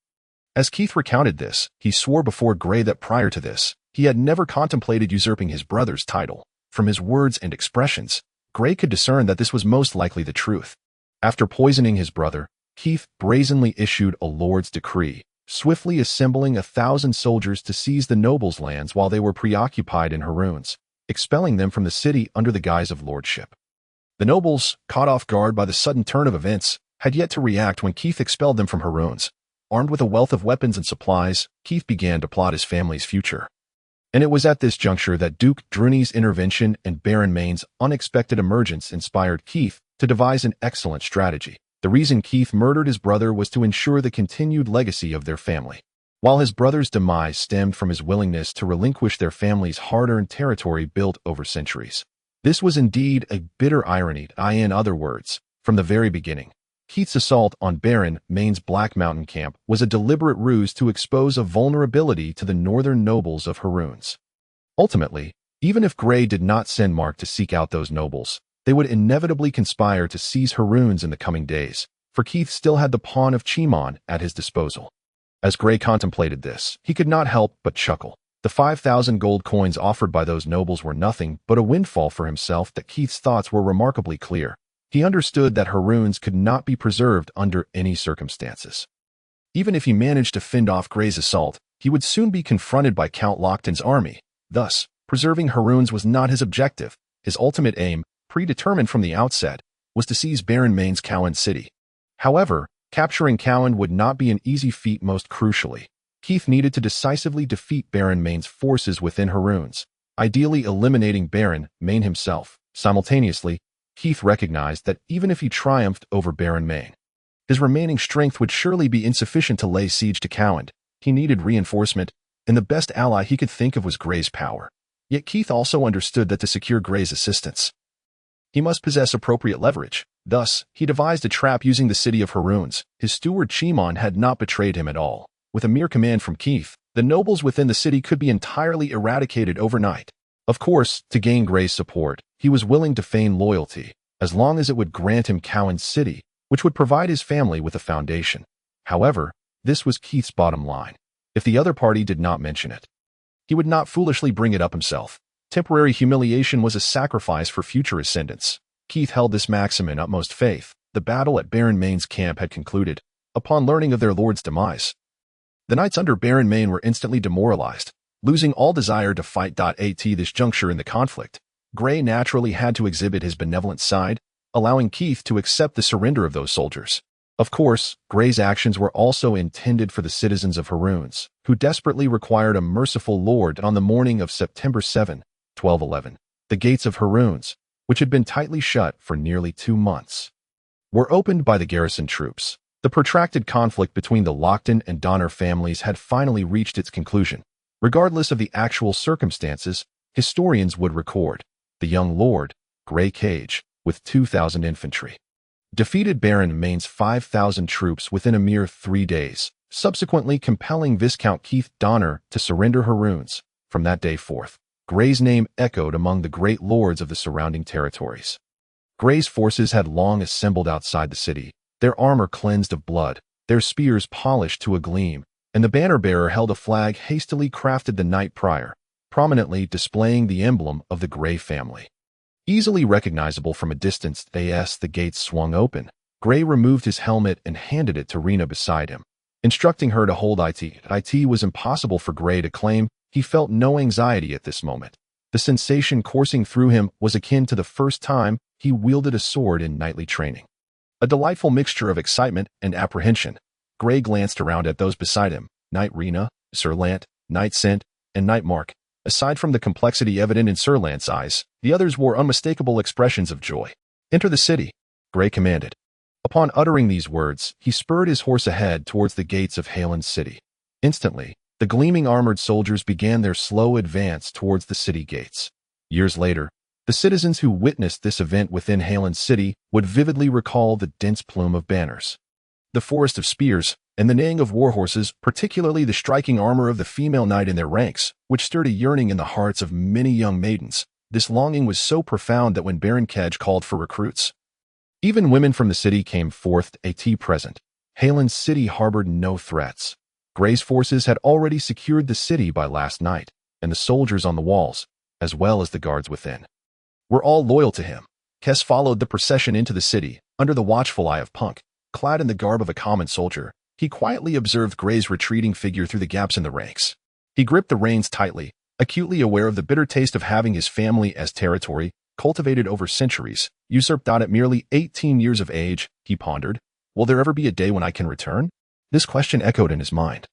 As Keith recounted this, he swore before Gray that prior to this, he had never contemplated usurping his brother's title. From his words and expressions, Gray could discern that this was most likely the truth. After poisoning his brother, Keith brazenly issued a lord's decree, swiftly assembling 1,000 soldiers to seize the nobles' lands while they were preoccupied in Haroun's, expelling them from the city under the guise of lordship. The nobles, caught off guard by the sudden turn of events, had yet to react when Keith expelled them from Haroun's. Armed with a wealth of weapons and supplies, Keith began to plot his family's future. And it was at this juncture that Duke Druni's intervention and Baron Main's unexpected emergence inspired Keith to devise an excellent strategy. The reason Keith murdered his brother was to ensure the continued legacy of their family. While his brother's demise stemmed from his willingness to relinquish their family's hard-earned territory built over centuries. This was indeed a bitter irony. In other words, from the very beginning, Keith's assault on Baron Main's Black Mountain camp was a deliberate ruse to expose a vulnerability to the northern nobles of Haroun's. Ultimately, even if Gray did not send Mark to seek out those nobles, they would inevitably conspire to seize Haroun's in the coming days, for Keith still had the pawn of Chimon at his disposal. As Gray contemplated this, he could not help but chuckle. The 5,000 gold coins offered by those nobles were nothing but a windfall for himself. That Keith's thoughts were remarkably clear. He understood that Haroons could not be preserved under any circumstances. Even if he managed to fend off Grey's assault, he would soon be confronted by Count Lochton's army. Thus, preserving Haroons was not his objective. His ultimate aim, predetermined from the outset, was to seize Baron Main's Cowan city. However, capturing Cowan would not be an easy feat. Most crucially, Keith needed to decisively defeat Baron Main's forces within Haroons, ideally eliminating Baron Main himself. Simultaneously, Keith recognized that even if he triumphed over Baron Main, his remaining strength would surely be insufficient to lay siege to Cowan. He needed reinforcement, and the best ally he could think of was Grey's power. Yet Keith also understood that to secure Grey's assistance, he must possess appropriate leverage. Thus, he devised a trap using the city of Haroons. His steward Chimon had not betrayed him at all. With a mere command from Keith, the nobles within the city could be entirely eradicated overnight. Of course, to gain Grey's support, he was willing to feign loyalty, as long as it would grant him Cowan city, which would provide his family with a foundation. However, this was Keith's bottom line. If the other party did not mention it, he would not foolishly bring it up himself. Temporary humiliation was a sacrifice for future ascendance. Keith held this maxim in utmost faith. The battle at Baron Main's camp had concluded, upon learning of their lord's demise. The knights under Baron Main were instantly demoralized, losing all desire to fight. At this juncture in the conflict, Grey naturally had to exhibit his benevolent side, allowing Keith to accept the surrender of those soldiers. Of course, Grey's actions were also intended for the citizens of Haroons, who desperately required a merciful lord. On the morning of September 7, 1211, the gates of Haroons, which had been tightly shut for nearly 2 months, were opened by the garrison troops. The protracted conflict between the Lochton and Donner families had finally reached its conclusion. Regardless of the actual circumstances, historians would record the young lord, Grey Cage, with 2,000 infantry, defeated Baron Main's 5,000 troops within a mere 3 days, subsequently compelling Viscount Keith Donner to surrender Haroons. From that day forth, Grey's name echoed among the great lords of the surrounding territories. Grey's forces had long assembled outside the city, their armor cleansed of blood, their spears polished to a gleam, and the banner-bearer held a flag hastily crafted the night prior, prominently displaying the emblem of the Grey family. Easily recognizable from a distance, as the gates swung open, Grey removed his helmet and handed it to Rena beside him, instructing her to hold it. It was impossible for Grey to claim. He felt no anxiety at this moment. The sensation coursing through him was akin to the first time he wielded a sword in knightly training. A delightful mixture of excitement and apprehension. Grey glanced around at those beside him, Knight Rena, Sir Lant, Knight Cent, and Knight Mark. Aside from the complexity evident in Sir Lant's eyes, the others wore unmistakable expressions of joy. "Enter the city," Grey commanded. Upon uttering these words, he spurred his horse ahead towards the gates of Harland city. Instantly, the gleaming armored soldiers began their slow advance towards the city gates. Years later, the citizens who witnessed this event within Harland city would vividly recall the dense plume of banners, the forest of spears, and the neighing of warhorses, particularly the striking armor of the female knight in their ranks, which stirred a yearning in the hearts of many young maidens. This longing was so profound that when Baron Kedge called for recruits, even women from the city came forth at present. Harland city harbored no threats. Grey's forces had already secured the city by last night, and the soldiers on the walls, as well as the guards within, were all loyal to him. Kess followed the procession into the city, under the watchful eye of Punk. Clad in the garb of a common soldier, he quietly observed Grey's retreating figure through the gaps in the ranks. He gripped the reins tightly, acutely aware of the bitter taste of having his family as territory, cultivated over centuries, usurped. At merely 18 years of age, he pondered, "Will there ever be a day when I can return?" This question echoed in his mind,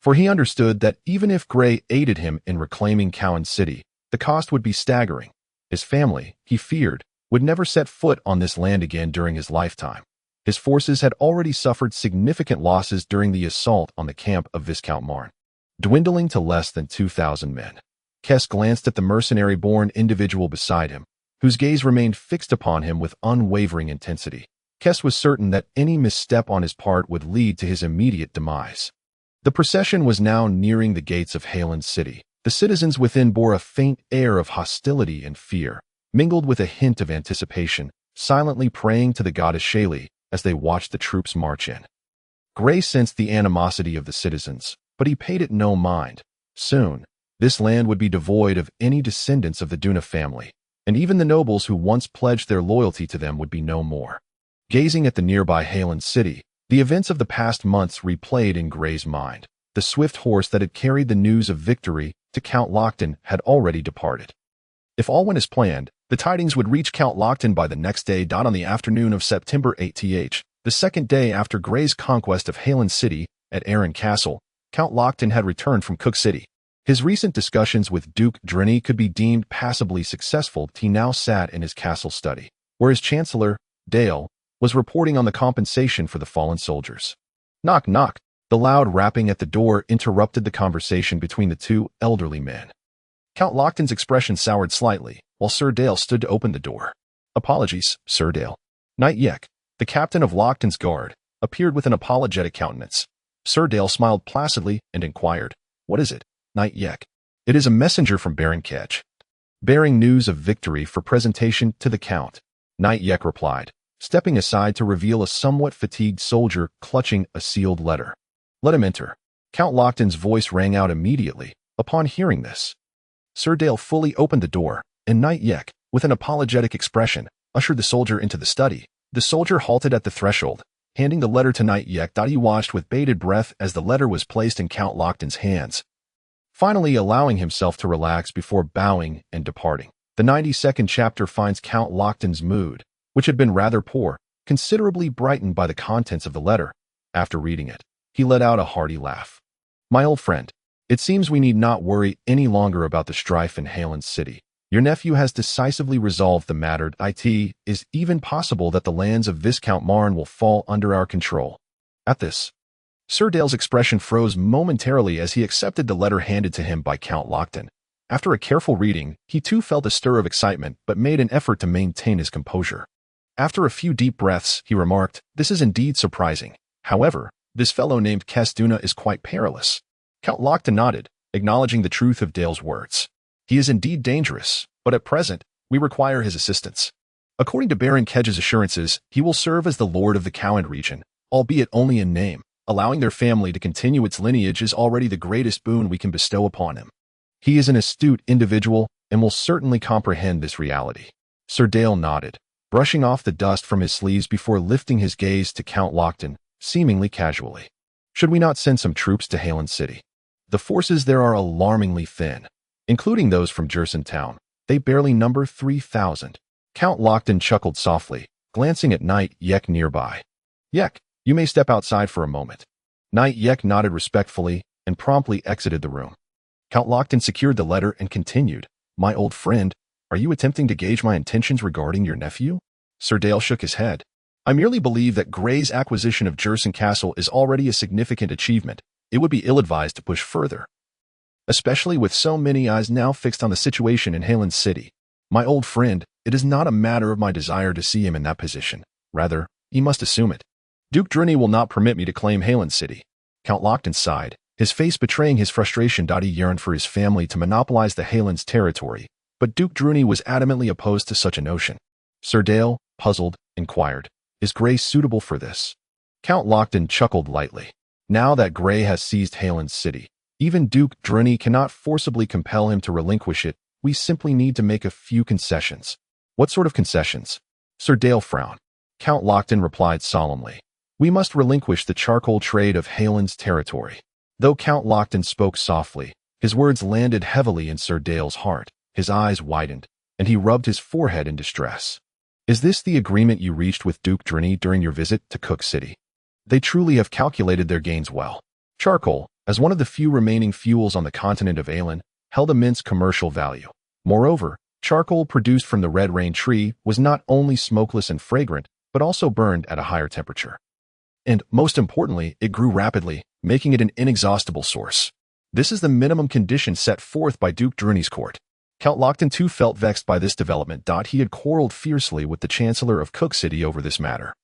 for he understood that even if Grey aided him in reclaiming Cowan city, the cost would be staggering. His family, he feared, would never set foot on this land again during his lifetime. His forces had already suffered significant losses during the assault on the camp of Viscount Marn, dwindling to less than 2,000 men. Kess glanced at the mercenary-born individual beside him, whose gaze remained fixed upon him with unwavering intensity. Kess was certain that any misstep on his part would lead to his immediate demise. The procession was now nearing the gates of Harland city. The citizens within bore a faint air of hostility and fear, mingled with a hint of anticipation, silently praying to the goddess Shaylee as they watched the troops march in. Grey sensed the animosity of the citizens, but he paid it no mind. Soon, this land would be devoid of any descendants of the Duna family. and even the nobles who once pledged their loyalty to them would be no more. Gazing at the nearby Harland city, the events of the past months replayed in Gray's mind. The swift horse that had carried the news of victory to Count Lockton had already departed. If all went as planned, the tidings would reach Count Lockton by the next day. On the afternoon of September 8th, the second day after Gray's conquest of Harland City at Arran Castle, Count Lockton had returned from Cook City. His recent discussions with Duke Drini could be deemed passably successful. He now sat in his castle study, where his chancellor, Dale, was reporting on the compensation for the fallen soldiers. Knock, knock. The loud rapping at the door interrupted the conversation between the two elderly men. Count Lockton's expression soured slightly, while Sir Dale stood to open the door. Apologies, Sir Dale. Knight Yek, the captain of Lockton's guard, appeared with an apologetic countenance. Sir Dale smiled placidly and inquired, "What is it, Knight Yek?" "It is a messenger from Baron Kedge, bearing news of victory for presentation to the Count," Knight Yek replied, stepping aside to reveal a somewhat fatigued soldier clutching a sealed letter. "Let him enter." Count Lockton's voice rang out immediately upon hearing this. Sir Dale fully opened the door, and Knight Yek, with an apologetic expression, ushered the soldier into the study. The soldier halted at the threshold, handing the letter to Knight Yek. He watched with bated breath as the letter was placed in Count Lockton's hands, finally allowing himself to relax before bowing and departing. The 92nd chapter finds Count Lockton's mood, which had been rather poor, considerably brightened by the contents of the letter. After reading it, he let out a hearty laugh. "My old friend, it seems we need not worry any longer about the strife in Harland City. Your nephew has decisively resolved the matter. It is even possible that the lands of Viscount Marn will fall under our control." At this, Sir Dale's expression froze momentarily as he accepted the letter handed to him by Count Lockton. After a careful reading, he too felt a stir of excitement but made an effort to maintain his composure. After a few deep breaths, he remarked, "This is indeed surprising. However, this fellow named Castuna is quite perilous." Count Lockton nodded, acknowledging the truth of Dale's words. "He is indeed dangerous, but at present, we require his assistance. According to Baron Kedge's assurances, he will serve as the Lord of the Cowland region, albeit only in name. Allowing their family to continue its lineage is already the greatest boon we can bestow upon him. He is an astute individual and will certainly comprehend this reality." Sir Dale nodded, brushing off the dust from his sleeves before lifting his gaze to Count Lockton, seemingly casually. "Should we not send some troops to Harland City? The forces there are alarmingly thin, including those from Jerson Town. They barely number 3,000. Count Lockton chuckled softly, glancing at Knight Yek nearby. "Yek, you may step outside for a moment." Knight Yek nodded respectfully and promptly exited the room. Count Lockton secured the letter and continued, "My old friend, are you attempting to gauge my intentions regarding your nephew?" Sir Dale shook his head. "I merely believe that Gray's acquisition of Jerson Castle is already a significant achievement. It would be ill-advised to push further, especially with so many eyes now fixed on the situation in Harland City. My old friend, it is not a matter of my desire to see him in that position. Rather, he must assume it. Duke Drini will not permit me to claim Harland City." Count Lockton sighed, his face betraying his frustration. He yearned for his family to monopolize the Harland's territory, but Duke Drini was adamantly opposed to such a notion. Sir Dale, puzzled, inquired, "Is Gray suitable for this?" Count Lockton chuckled lightly. "Now that Gray has seized Harland City, even Duke Drini cannot forcibly compel him to relinquish it. We simply need to make a few concessions." "What sort of concessions?" Sir Dale frowned. Count Lockton replied solemnly, "We must relinquish the charcoal trade of Harland's territory." Though Count Lockton spoke softly, his words landed heavily in Sir Dale's heart. His eyes widened, and he rubbed his forehead in distress. "Is this the agreement you reached with Duke Drini during your visit to Cook City? They truly have calculated their gains well." Charcoal, as one of the few remaining fuels on the continent of Harland, held immense commercial value. Moreover, charcoal produced from the red rain tree was not only smokeless and fragrant, but also burned at a higher temperature. And, most importantly, it grew rapidly, making it an inexhaustible source. This is the minimum condition set forth by Duke Drini's court. Count Lockton too felt vexed by this development. He had quarreled fiercely with the Chancellor of Cook City over this matter,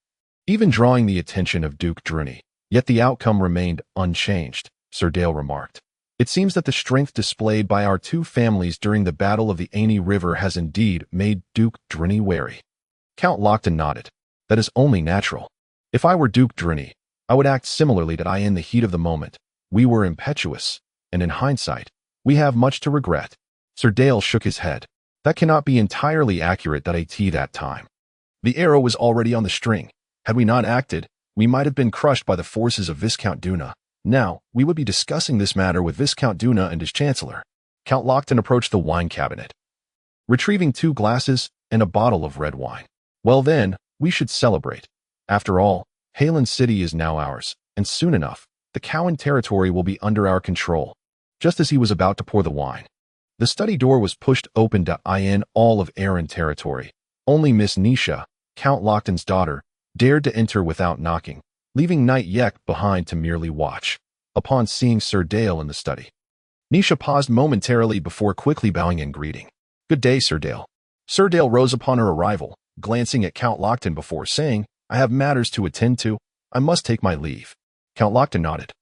even drawing the attention of Duke Drini. Yet the outcome remained unchanged, Sir Dale remarked. "It seems that the strength displayed by our two families during the Battle of the Aini River has indeed made Duke Drini wary." Count Lockton nodded. "That is only natural. If I were Duke Drini, I would act similarly. In the heat of the moment, we were impetuous, and in hindsight, we have much to regret." Sir Dale shook his head. That cannot be entirely accurate at that time. The arrow was already on the string. Had we not acted, we might have been crushed by the forces of Viscount Duna. Now, we would be discussing this matter with Viscount Duna and his chancellor. Count Lockton approached the wine cabinet, retrieving 2 glasses and a bottle of red wine. Well then, we should celebrate. After all, Harland City is now ours, and soon enough, the Cowan territory will be under our control. Just as he was about to pour the wine, the study door was pushed open to in all of Arryn territory. Only Miss Nisha, Count Lockton's daughter, dared to enter without knocking, leaving Knight Yek behind to merely watch. Upon seeing Sir Dale in the study, Nisha paused momentarily before quickly bowing in greeting. "Good day, Sir Dale." Sir Dale rose upon her arrival, glancing at Count Lockton before saying, "I have matters to attend to. I must take my leave." Count Lockton nodded,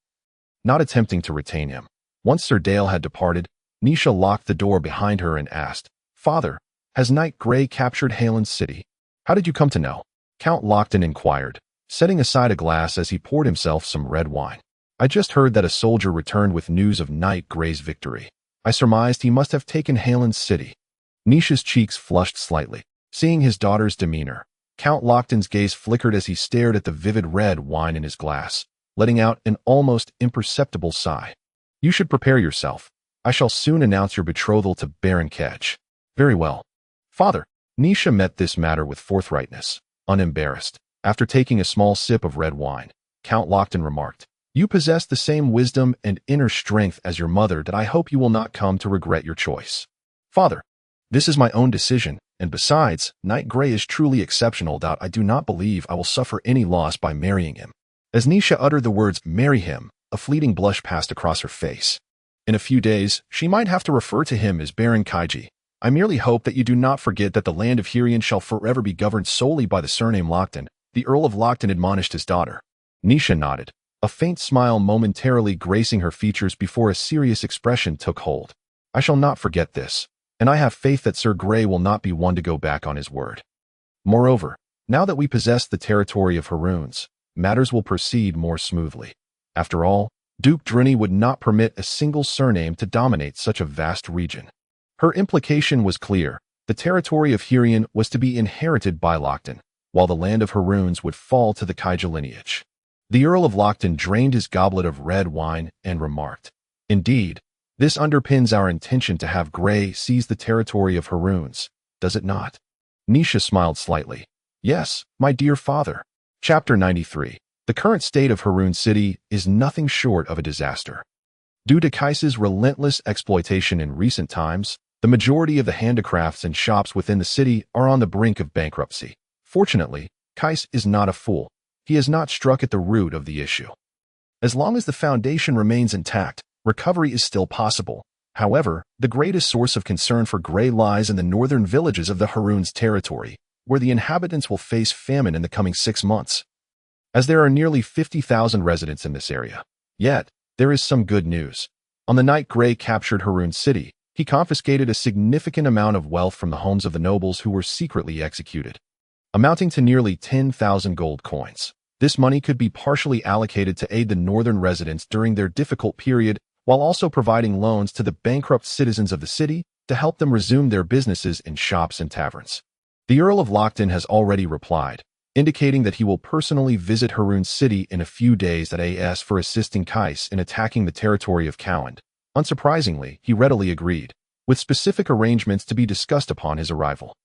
not attempting to retain him. Once Sir Dale had departed, Nisha locked the door behind her and asked, "Father, has Knight Grey captured Harland City? How did you come to know?" Count Lockton inquired, setting aside a glass as he poured himself some red wine. "I just heard that a soldier returned with news of Knight Grey's victory. I surmised he must have taken Harland City." Nisha's cheeks flushed slightly. Seeing his daughter's demeanor, Count Lockton's gaze flickered as he stared at the vivid red wine in his glass, letting out an almost imperceptible sigh. "You should prepare yourself. I shall soon announce your betrothal to Baron Kedge." "Very well, Father." Nisha met this matter with forthrightness, unembarrassed. After taking a small sip of red wine, Count Lockton remarked, "You possess the same wisdom and inner strength as your mother that I hope you will not come to regret your choice." "Father, this is my own decision, and besides, Knight Grey is truly exceptional. I do not believe I will suffer any loss by marrying him." As Nisha uttered the words, "marry him," a fleeting blush passed across her face. "In a few days, she might have to refer to him as Baron Kaiji. I merely hope that you do not forget that the land of Hirian shall forever be governed solely by the surname Lockton," the Earl of Lockton admonished his daughter. Nisha nodded, a faint smile momentarily gracing her features before a serious expression took hold. "I shall not forget this, and I have faith that Sir Grey will not be one to go back on his word. Moreover, now that we possess the territory of Haroons, matters will proceed more smoothly. After all, Duke Druni would not permit a single surname to dominate such a vast region." Her implication was clear. The territory of Hirian was to be inherited by Lockton, while the land of Haroons would fall to the Kaija lineage. The Earl of Lockton drained his goblet of red wine and remarked, "Indeed, this underpins our intention to have Grey seize the territory of Haroons, does it not?" Nisha smiled slightly. "Yes, my dear father." Chapter 93. The current state of Harland City is nothing short of a disaster. Due to Kais's relentless exploitation in recent times, the majority of the handicrafts and shops within the city are on the brink of bankruptcy. Fortunately, Kais is not a fool. He has not struck at the root of the issue. As long as the foundation remains intact, recovery is still possible. However, the greatest source of concern for Grey lies in the northern villages of the Haroons territory, where the inhabitants will face famine in the coming 6 months, as there are nearly 50,000 residents in this area. Yet, there is some good news. On the night Grey captured Harland City, he confiscated a significant amount of wealth from the homes of the nobles who were secretly executed, amounting to nearly 10,000 gold coins. This money could be partially allocated to aid the northern residents during their difficult period, while also providing loans to the bankrupt citizens of the city to help them resume their businesses in shops and taverns. The Earl of Lockton has already replied, indicating that he will personally visit Harland City in a few days at AS for assisting Kais in attacking the territory of Cowan. Unsurprisingly, he readily agreed, with specific arrangements to be discussed upon his arrival.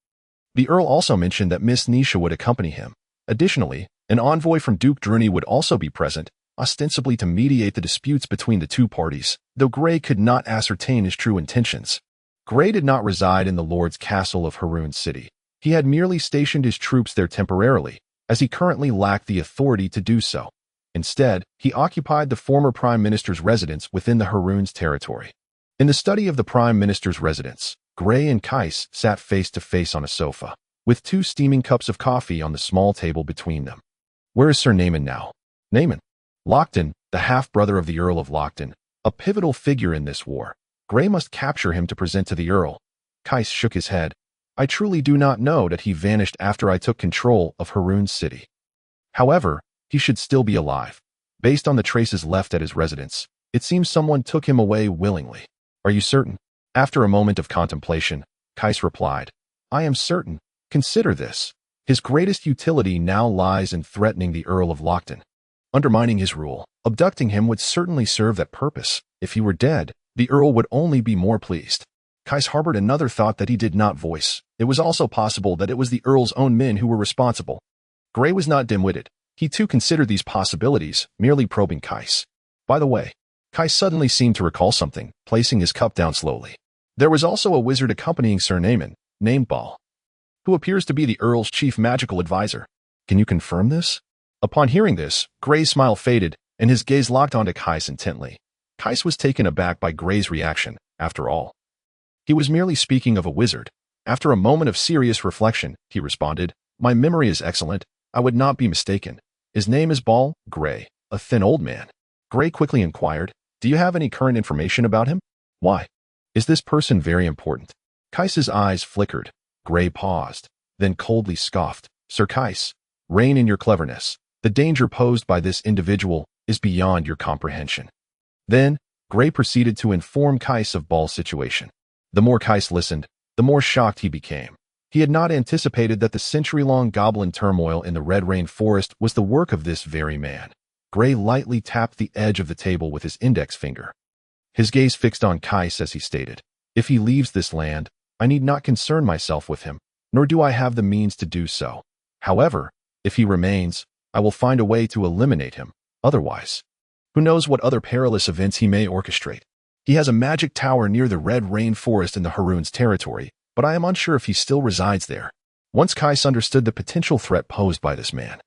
The Earl also mentioned that Miss Nisha would accompany him. Additionally, an envoy from Duke Druni would also be present, ostensibly to mediate the disputes between the two parties, though Grey could not ascertain his true intentions. Grey did not reside in the Lord's Castle of Harland City. He had merely stationed his troops there temporarily, as he currently lacked the authority to do so. Instead, he occupied the former Prime Minister's residence within the Haroons territory. In the study of the Prime Minister's residence, Grey and Kais sat face to face on a sofa, with 2 steaming cups of coffee on the small table between them. "Where is Sir Naaman now?" "Naaman Lockton, the half-brother of the Earl of Lockton, a pivotal figure in this war. Grey must capture him to present to the Earl." Kais shook his head. "I truly do not know that he vanished after I took control of Harland City. However, he should still be alive. Based on the traces left at his residence, it seems someone took him away willingly." "Are you certain?" After a moment of contemplation, Kais replied. I am certain. Consider this. His greatest utility now lies in threatening the Earl of Lockton. Undermining his rule, abducting him would certainly serve that purpose. If he were dead, the Earl would only be more pleased. Kais harbored another thought that he did not voice. It was also possible that it was the Earl's own men who were responsible. Gray was not dim-witted. He too considered these possibilities, merely probing Kais. By the way, Kais suddenly seemed to recall something, placing his cup down slowly. There was also a wizard accompanying Sir Naaman, named Ball, who appears to be the Earl's chief magical advisor. Can you confirm this? Upon hearing this, Gray's smile faded, and his gaze locked onto Kais intently. Kais was taken aback by Gray's reaction, after all. He was merely speaking of a wizard. After a moment of serious reflection, he responded, My memory is excellent. I would not be mistaken. His name is Ball, Gray, a thin old man. Gray quickly inquired, Do you have any current information about him? Why? Is this person very important? Kais's eyes flickered. Gray paused, then coldly scoffed. Sir Kais, rein in your cleverness. The danger posed by this individual is beyond your comprehension. Then, Gray proceeded to inform Kais of Ball's situation. The more Kais listened, the more shocked he became. He had not anticipated that the century-long goblin turmoil in the Red Rain Forest was the work of this very man. Gray lightly tapped the edge of the table with his index finger. His gaze fixed on Kais as he stated, If he leaves this land, I need not concern myself with him, nor do I have the means to do so. However, if he remains, I will find a way to eliminate him. Otherwise, who knows what other perilous events he may orchestrate. He has a magic tower near the Red Rain Forest in the Haroun's territory, but I am unsure if he still resides there. Once Kais understood the potential threat posed by this man,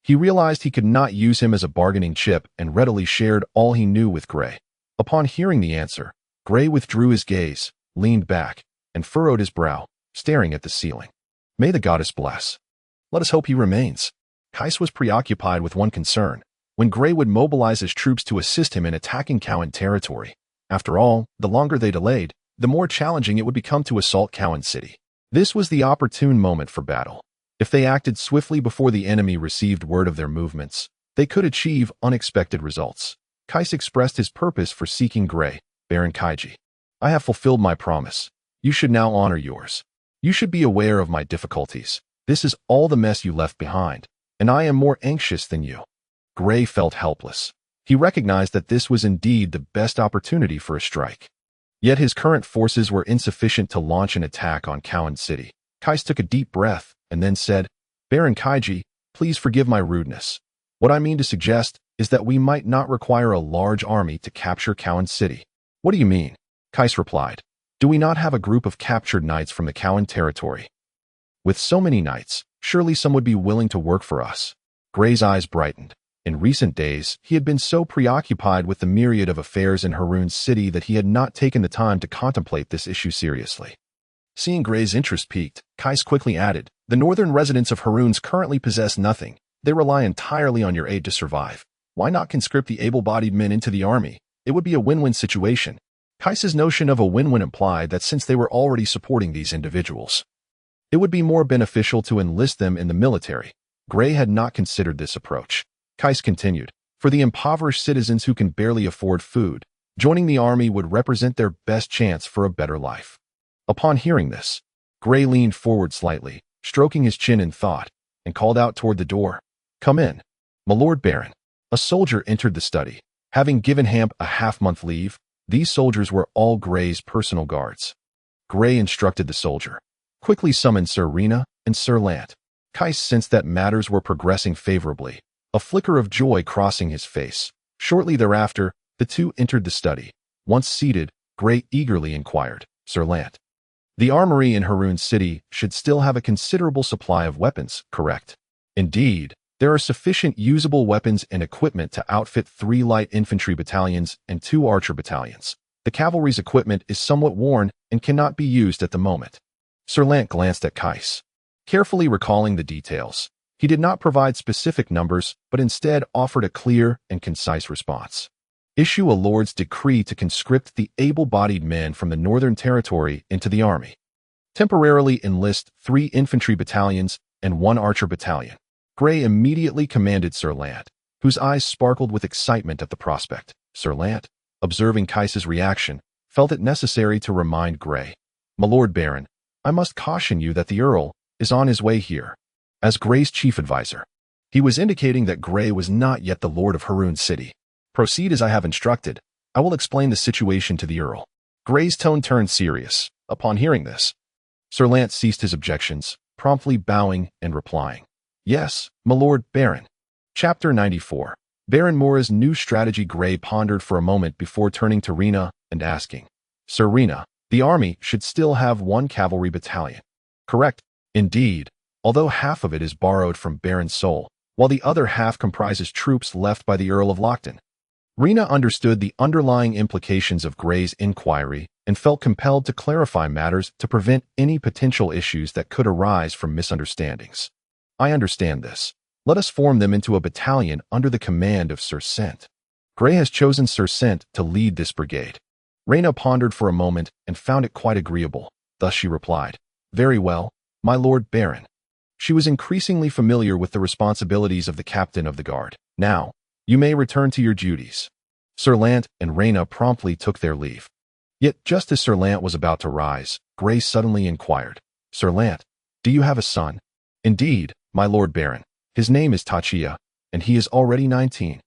he realized he could not use him as a bargaining chip and readily shared all he knew with Gray. Upon hearing the answer, Gray withdrew his gaze, leaned back, and furrowed his brow, staring at the ceiling. May the goddess bless. Let us hope he remains. Kais was preoccupied with one concern, when Gray would mobilize his troops to assist him in attacking Cowan territory. After all, the longer they delayed, the more challenging it would become to assault Cowan City. This was the opportune moment for battle. If they acted swiftly before the enemy received word of their movements, they could achieve unexpected results. Kais expressed his purpose for seeking Gray. Baron Kaiji, I have fulfilled my promise. You should now honor yours. You should be aware of my difficulties. This is all the mess you left behind, and I am more anxious than you. Gray felt helpless. He recognized that this was indeed the best opportunity for a strike. Yet his current forces were insufficient to launch an attack on Cowan City. Kais took a deep breath and then said, Baron Kaiji, please forgive my rudeness. What I mean to suggest is that we might not require a large army to capture Cowan City. What do you mean? Kais replied, Do we not have a group of captured knights from the Cowan territory? With so many knights, surely some would be willing to work for us. Gray's eyes brightened. In recent days, he had been so preoccupied with the myriad of affairs in Haroun's city that he had not taken the time to contemplate this issue seriously. Seeing Gray's interest piqued, Kais quickly added, The northern residents of Haroun's currently possess nothing. They rely entirely on your aid to survive. Why not conscript the able-bodied men into the army? It would be a win-win situation. Kais's notion of a win-win implied that since they were already supporting these individuals, it would be more beneficial to enlist them in the military. Gray had not considered this approach. Kais continued, For the impoverished citizens who can barely afford food, joining the army would represent their best chance for a better life. Upon hearing this, Gray leaned forward slightly, stroking his chin in thought, and called out toward the door, Come in. My Lord Baron. A soldier entered the study. Having given Hamp a half-month leave, these soldiers were all Gray's personal guards. Gray instructed the soldier, Quickly summon Sir Rena and Sir Lant. Kais sensed that matters were progressing favorably, a flicker of joy crossing his face. Shortly thereafter, the two entered the study. Once seated, Gray eagerly inquired, Sir Lant, the armory in Haroun's city should still have a considerable supply of weapons, correct? Indeed, there are sufficient usable weapons and equipment to outfit 3 light infantry battalions and 2 archer battalions. The cavalry's equipment is somewhat worn and cannot be used at the moment. Sir Lant glanced at Kais, carefully recalling the details. He did not provide specific numbers, but instead offered a clear and concise response. Issue a lord's decree to conscript the able-bodied men from the Northern Territory into the army. Temporarily enlist 3 infantry battalions and 1 archer battalion. Gray immediately commanded Sir Lant, whose eyes sparkled with excitement at the prospect. Sir Lant, observing Kais's reaction, felt it necessary to remind Gray, My Lord Baron, I must caution you that the Earl is on his way here as Grey's chief advisor. He was indicating that Grey was not yet the Lord of Haroon City. Proceed as I have instructed. I will explain the situation to the Earl. Grey's tone turned serious. Upon hearing this, Sir Lance ceased his objections, promptly bowing and replying, Yes, my Lord Baron. Chapter 94. Baron Mora's new strategy. Grey pondered for a moment before turning to Rena and asking, Sir Rena, the army should still have one cavalry battalion. Correct. Indeed, although half of it is borrowed from Baron Sol, while the other half comprises troops left by the Earl of Lockton. Rena understood the underlying implications of Grey's inquiry and felt compelled to clarify matters to prevent any potential issues that could arise from misunderstandings. I understand this. Let us form them into a battalion under the command of Sir Sent. Grey has chosen Sir Sent to lead this brigade. Rena pondered for a moment and found it quite agreeable. Thus she replied, Very well, my Lord Baron. She was increasingly familiar with the responsibilities of the captain of the guard. Now, you may return to your duties. Sir Lant and Rena promptly took their leave. Yet just as Sir Lant was about to rise, Grey suddenly inquired, Sir Lant, do you have a son? Indeed, my Lord Baron. His name is Tachia, and he is already 19.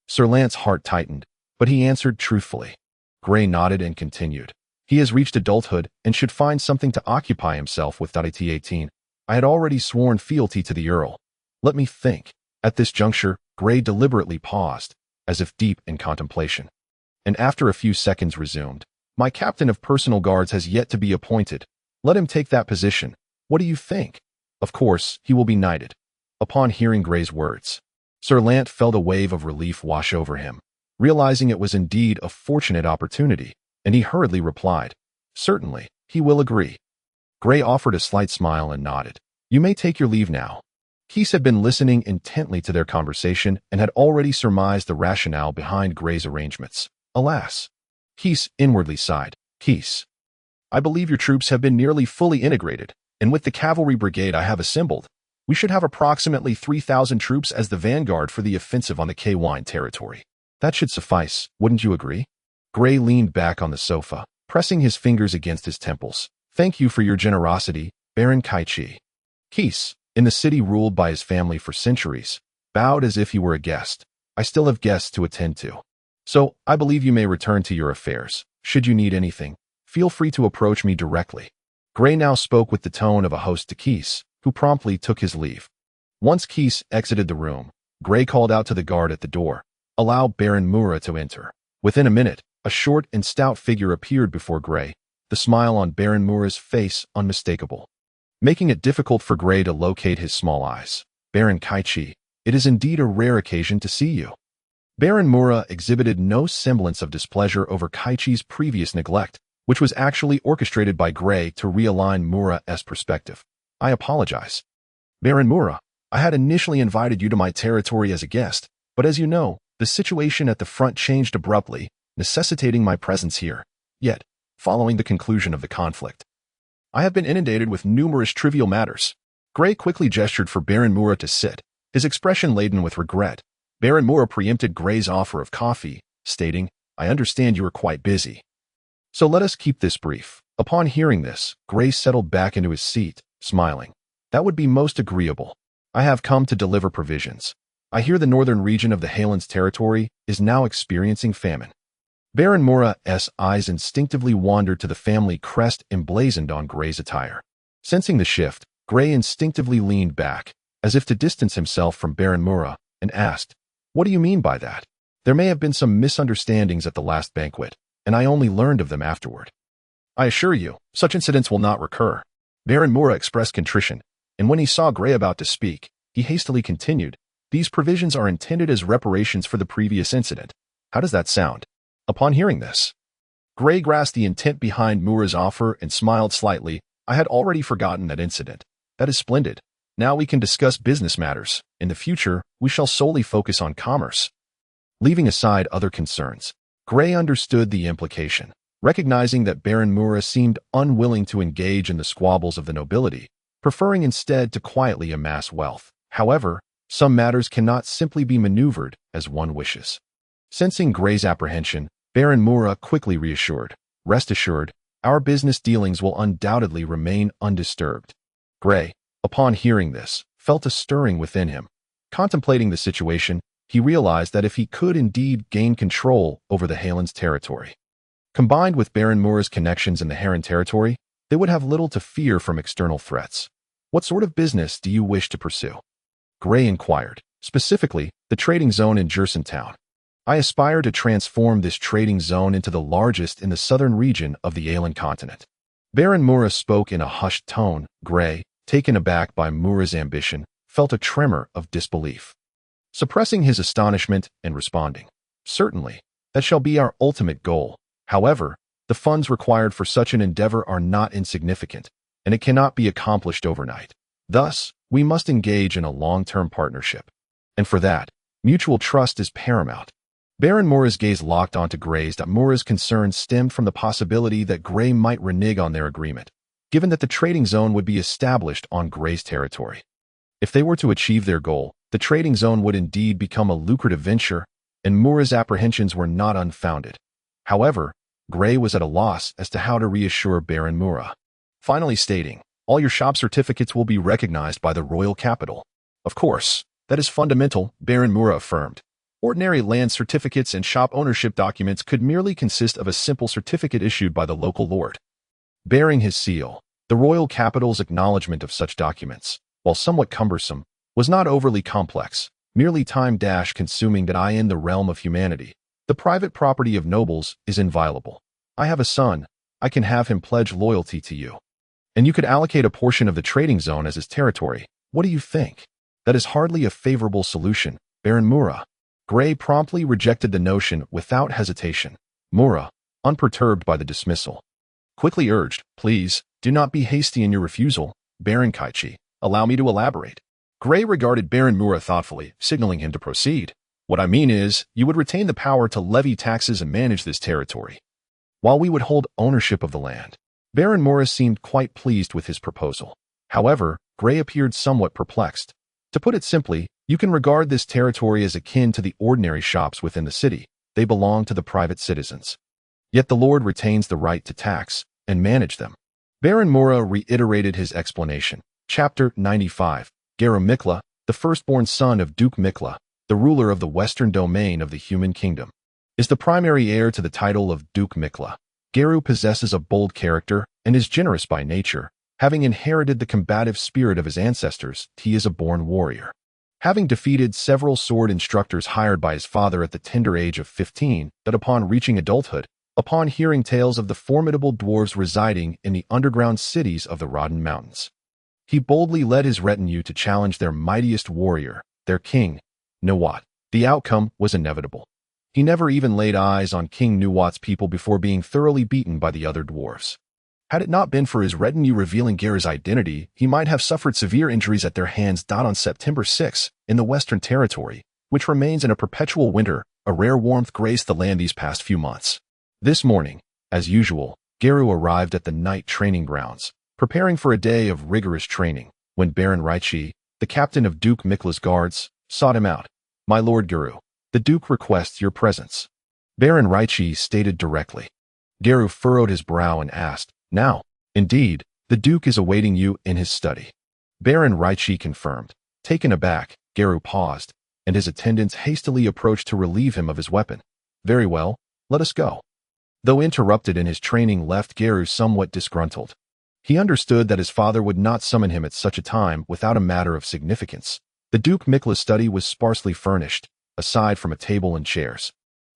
Sir Lance's heart tightened, but he answered truthfully. Grey nodded and continued. He has reached adulthood and should find something to occupy himself with. 18. I had already sworn fealty to the Earl. Let me think. At this juncture, Grey deliberately paused, as if deep in contemplation. And after a few seconds resumed, My captain of personal guards has yet to be appointed. Let him take that position. What do you think? Of course, he will be knighted. Upon hearing Grey's words, Sir Lant felt a wave of relief wash over him, realizing it was indeed a fortunate opportunity, and he hurriedly replied, Certainly, he will agree. Grey offered a slight smile and nodded. You may take your leave now. Keese had been listening intently to their conversation and had already surmised the rationale behind Grey's arrangements. Alas! Keese inwardly sighed. Keese, I believe your troops have been nearly fully integrated, and with the cavalry brigade I have assembled, we should have approximately 3,000 troops as the vanguard for the offensive on the Kwine territory. That should suffice, wouldn't you agree? Grey leaned back on the sofa, pressing his fingers against his temples. Thank you for your generosity, Baron Kaichi. Keese, in the city ruled by his family for centuries, bowed as if he were a guest. I still have guests to attend to. So, I believe you may return to your affairs. Should you need anything, feel free to approach me directly. Grey now spoke with the tone of a host to Keese, who promptly took his leave. Once Keese exited the room, Grey called out to the guard at the door, Allow Baron Mura to enter. Within a minute, a short and stout figure appeared before Grey, the smile on Baron Mura's face unmistakable, making it difficult for Grey to locate his small eyes. Baron Kaichi, it is indeed a rare occasion to see you. Baron Mura exhibited no semblance of displeasure over Kaichi's previous neglect, which was actually orchestrated by Grey to realign Mura's perspective. I apologize. Baron Mura, I had initially invited you to my territory as a guest, but as you know, the situation at the front changed abruptly, necessitating my presence here. Yet, following the conclusion of the conflict, I have been inundated with numerous trivial matters. Grey quickly gestured for Baron Mura to sit, his expression laden with regret. Baron Mura preempted Grey's offer of coffee, stating, I understand you are quite busy. So let us keep this brief. Upon hearing this, Grey settled back into his seat, smiling. That would be most agreeable. I have come to deliver provisions. I hear the northern region of the Harland's territory is now experiencing famine. Baron Mura's eyes instinctively wandered to the family crest emblazoned on Grey's attire. Sensing the shift, Grey instinctively leaned back, as if to distance himself from Baron Mura, and asked, What do you mean by that? There may have been some misunderstandings at the last banquet, and I only learned of them afterward. I assure you, such incidents will not recur. Baron Mura expressed contrition, and when he saw Grey about to speak, he hastily continued, These provisions are intended as reparations for the previous incident. How does that sound? Upon hearing this, Grey grasped the intent behind Mura's offer and smiled slightly. I had already forgotten that incident. That is splendid. Now we can discuss business matters. In the future, we shall solely focus on commerce. Leaving aside other concerns, Grey understood the implication. Recognizing that Baron Mura seemed unwilling to engage in the squabbles of the nobility, preferring instead to quietly amass wealth. However, some matters cannot simply be maneuvered as one wishes. Sensing Grey's apprehension, Baron Mura quickly reassured. Rest assured, Our business dealings will undoubtedly remain undisturbed. Gray, upon hearing this, felt a stirring within him. Contemplating the situation, he realized that if he could indeed gain control over the Harland's territory, combined with Baron Mora's connections in the Harland territory, they would have little to fear from external threats. What sort of business do you wish to pursue? Gray inquired. Specifically, the trading zone in Town. I aspire to transform this trading zone into the largest in the southern region of the Harland continent. Baron Mora spoke in a hushed tone. Gray, taken aback by Mora's ambition, felt a tremor of disbelief. Suppressing his astonishment and responding, "Certainly, that shall be our ultimate goal. However, the funds required for such an endeavor are not insignificant, and it cannot be accomplished overnight. Thus, we must engage in a long-term partnership. And for that, mutual trust is paramount." Baron Mora's gaze locked onto Gray's. Mora's concerns stemmed from the possibility that Gray might renege on their agreement, given that the trading zone would be established on Gray's territory. If they were to achieve their goal, the trading zone would indeed become a lucrative venture, and Mora's apprehensions were not unfounded. However, Gray was at a loss as to how to reassure Baron Mora, finally stating, "All your shop certificates will be recognized by the royal capital." "Of course, that is fundamental," Baron Mora affirmed. "Ordinary land certificates and shop ownership documents could merely consist of a simple certificate issued by the local lord, bearing his seal. The royal capital's acknowledgement of such documents, while somewhat cumbersome, was not overly complex, merely time-consuming. That in the realm of humanity, the private property of nobles is inviolable. I have a son, I can have him pledge loyalty to you. And you could allocate a portion of the trading zone as his territory. What do you think?" "That is hardly a favorable solution, Baron Mora." Gray promptly rejected the notion without hesitation. Mora, unperturbed by the dismissal, quickly urged, "Please, do not be hasty in your refusal, Baron Kaichi. Allow me to elaborate." Gray regarded Baron Mora thoughtfully, signaling him to proceed. "What I mean is, you would retain the power to levy taxes and manage this territory, while we would hold ownership of the land." Baron Mora seemed quite pleased with his proposal. However, Gray appeared somewhat perplexed. "To put it simply, you can regard this territory as akin to the ordinary shops within the city. They belong to the private citizens. Yet the lord retains the right to tax and manage them." Baron Mora reiterated his explanation. Chapter 95. Garu Mikla, the firstborn son of Duke Mikla, the ruler of the western domain of the human kingdom, is the primary heir to the title of Duke Mikla. Garu possesses a bold character and is generous by nature. Having inherited the combative spirit of his ancestors, he is a born warrior. Having defeated several sword instructors hired by his father at the tender age of 15, that upon reaching adulthood, upon hearing tales of the formidable dwarves residing in the underground cities of the Rodden Mountains, he boldly led his retinue to challenge their mightiest warrior, their king, Nuwat. The outcome was inevitable. He never even laid eyes on King Nuwat's people before being thoroughly beaten by the other dwarves. Had it not been for his retinue revealing Garu's identity, he might have suffered severe injuries at their hands. On September 6, in the Western Territory, which remains in a perpetual winter, a rare warmth graced the land these past few months. This morning, as usual, Garu arrived at the night training grounds, preparing for a day of rigorous training, when Baron Raichi, the captain of Duke Mikla's guards, sought him out. "My lord Garu, the Duke requests your presence," Baron Raichi stated directly. Garu furrowed his brow and asked, "Now?" "Indeed, the Duke is awaiting you in his study," Baron Raichi confirmed. Taken aback, Garu paused, and his attendants hastily approached to relieve him of his weapon. "Very well, let us go." Though interrupted in his training left Garu somewhat disgruntled. He understood that his father would not summon him at such a time without a matter of significance. The Duke Mikla's study was sparsely furnished, aside from a table and chairs.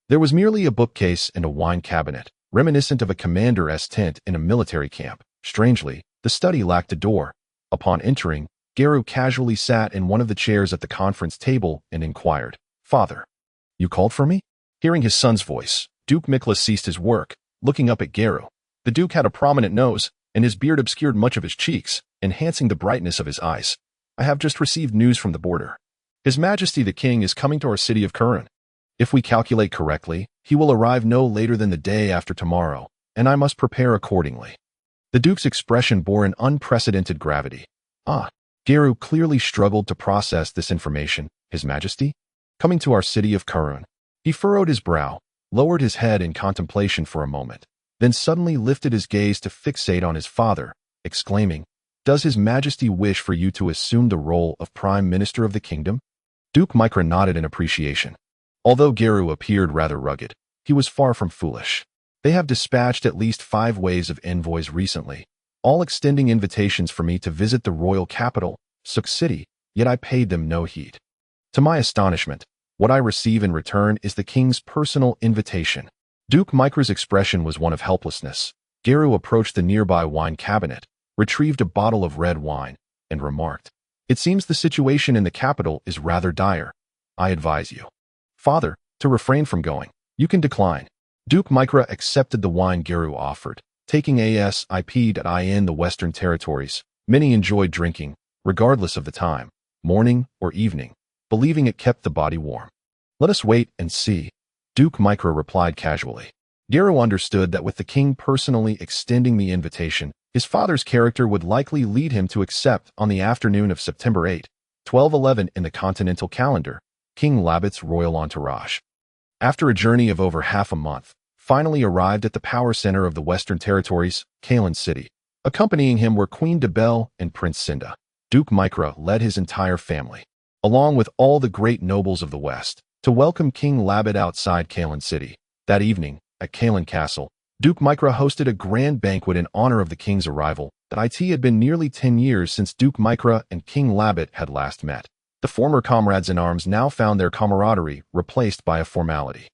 There was merely a bookcase and a wine cabinet, reminiscent of a commander's tent in a military camp. Strangely, the study lacked a door. Upon entering, Garu casually sat in one of the chairs at the conference table and inquired, "Father, you called for me?" Hearing his son's voice, Duke Mikla ceased his work, looking up at Garu. The Duke had a prominent nose, and his beard obscured much of his cheeks, enhancing the brightness of his eyes. "I have just received news from the border. His Majesty the King is coming to our city of Kurun. If we calculate correctly, he will arrive no later than the day after tomorrow, and I must prepare accordingly." The Duke's expression bore an unprecedented gravity. Garu clearly struggled to process this information. "His Majesty? Coming to our city of Kurun." He furrowed his brow, lowered his head in contemplation for a moment, then suddenly lifted his gaze to fixate on his father, exclaiming, "Does His Majesty wish for you to assume the role of Prime Minister of the kingdom?" Duke Micra nodded in appreciation. Although Geru appeared rather rugged, he was far from foolish. They have dispatched at least 5 waves of envoys recently, all extending invitations for me to visit the royal capital, Suk City, yet I paid them no heed. To my astonishment, what I receive in return is the king's personal invitation. Duke Micra's expression was one of helplessness. Geru approached the nearby wine cabinet, retrieved a bottle of red wine, and remarked, "It seems the situation in the capital is rather dire. I advise you, Father, to refrain from going. You can decline." Duke Micra accepted the wine Geru offered, taking in the Western Territories. Many enjoyed drinking, regardless of the time, morning or evening, believing it kept the body warm. "Let us wait and see," Duke Micra replied casually. Geru understood that with the king personally extending the invitation, his father's character would likely lead him to accept on the afternoon of September 8, 1211 in the continental calendar, King Labat's royal entourage. After a journey of over half a month, finally arrived at the power center of the Western Territories, Harland City. Accompanying him were Queen Debelle and Prince Cinda. Duke Micra led his entire family, along with all the great nobles of the West, to welcome King Labat outside Harland City. That evening, at Harland Castle, Duke Micra hosted a grand banquet in honor of the king's arrival. It had been nearly 10 years since Duke Micra and King Labat had last met. The former comrades in arms now found their camaraderie replaced by a formality.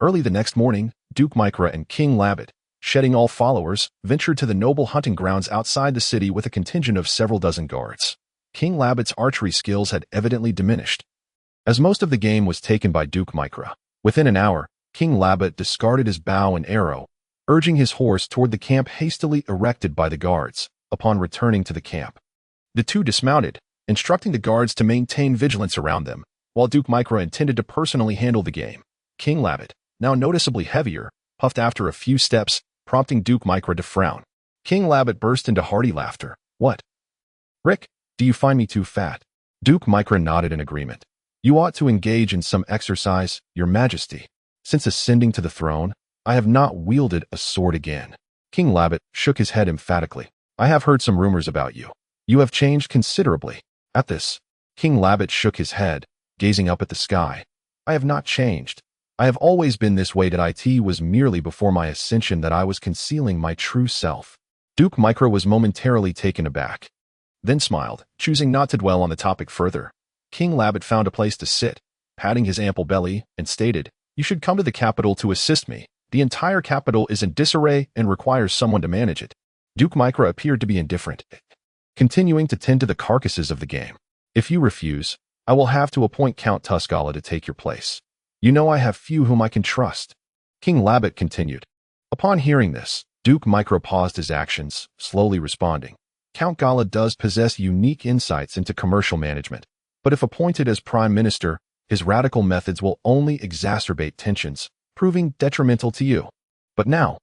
Early the next morning, Duke Micra and King Labat, shedding all followers, ventured to the noble hunting grounds outside the city with a contingent of several dozen guards. King Labat's archery skills had evidently diminished, as most of the game was taken by Duke Micra. Within an hour, King Labat discarded his bow and arrow, urging his horse toward the camp hastily erected by the guards. Upon returning to the camp, the two dismounted, instructing the guards to maintain vigilance around them, while Duke Micra intended to personally handle the game. King Labat, now noticeably heavier, puffed after a few steps, prompting Duke Micra to frown. King Labat burst into hearty laughter. "What? Rick, do you find me too fat?" Duke Micra nodded in agreement. "You ought to engage in some exercise, Your Majesty. Since ascending to the throne, I have not wielded a sword again." King Labat shook his head emphatically. "I have heard some rumors about you. You have changed considerably." At this, King Labat shook his head, gazing up at the sky. "I have not changed. I have always been this way. It was merely before my ascension that I was concealing my true self." Duke Micra was momentarily taken aback, then smiled, choosing not to dwell on the topic further. King Labat found a place to sit, patting his ample belly, and stated, "You should come to the capital to assist me. The entire capital is in disarray and requires someone to manage it." Duke Micra appeared to be indifferent, continuing to tend to the carcasses of the game. "If you refuse, I will have to appoint Count Tuscala to take your place. You know I have few whom I can trust." King Labat continued. Upon hearing this, Duke Micra paused his actions, slowly responding. "Count Gala does possess unique insights into commercial management, but if appointed as Prime Minister, his radical methods will only exacerbate tensions, proving detrimental to you. But now,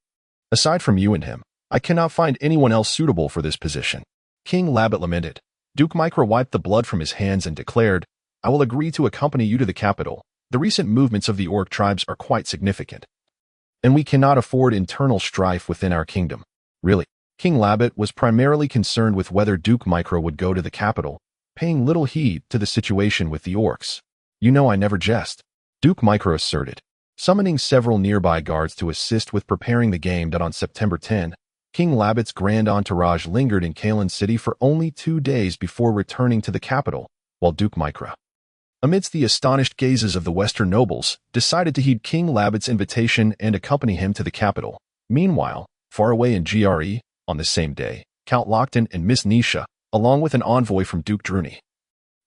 aside from you and him, I cannot find anyone else suitable for this position." King Labat lamented. Duke Micra wiped the blood from his hands and declared, "I will agree to accompany you to the capital. The recent movements of the orc tribes are quite significant, and we cannot afford internal strife within our kingdom." Really, King Labat was primarily concerned with whether Duke Micra would go to the capital, paying little heed to the situation with the orcs. "You know I never jest," Duke Micra asserted, summoning several nearby guards to assist with preparing the game. On September 10, King Labat's grand entourage lingered in Harland City for only 2 days before returning to the capital, while Duke Micra, amidst the astonished gazes of the Western nobles, decided to heed King Labat's invitation and accompany him to the capital. Meanwhile, far away in Gre, on the same day, Count Lockton and Miss Nisha, along with an envoy from Duke Druni,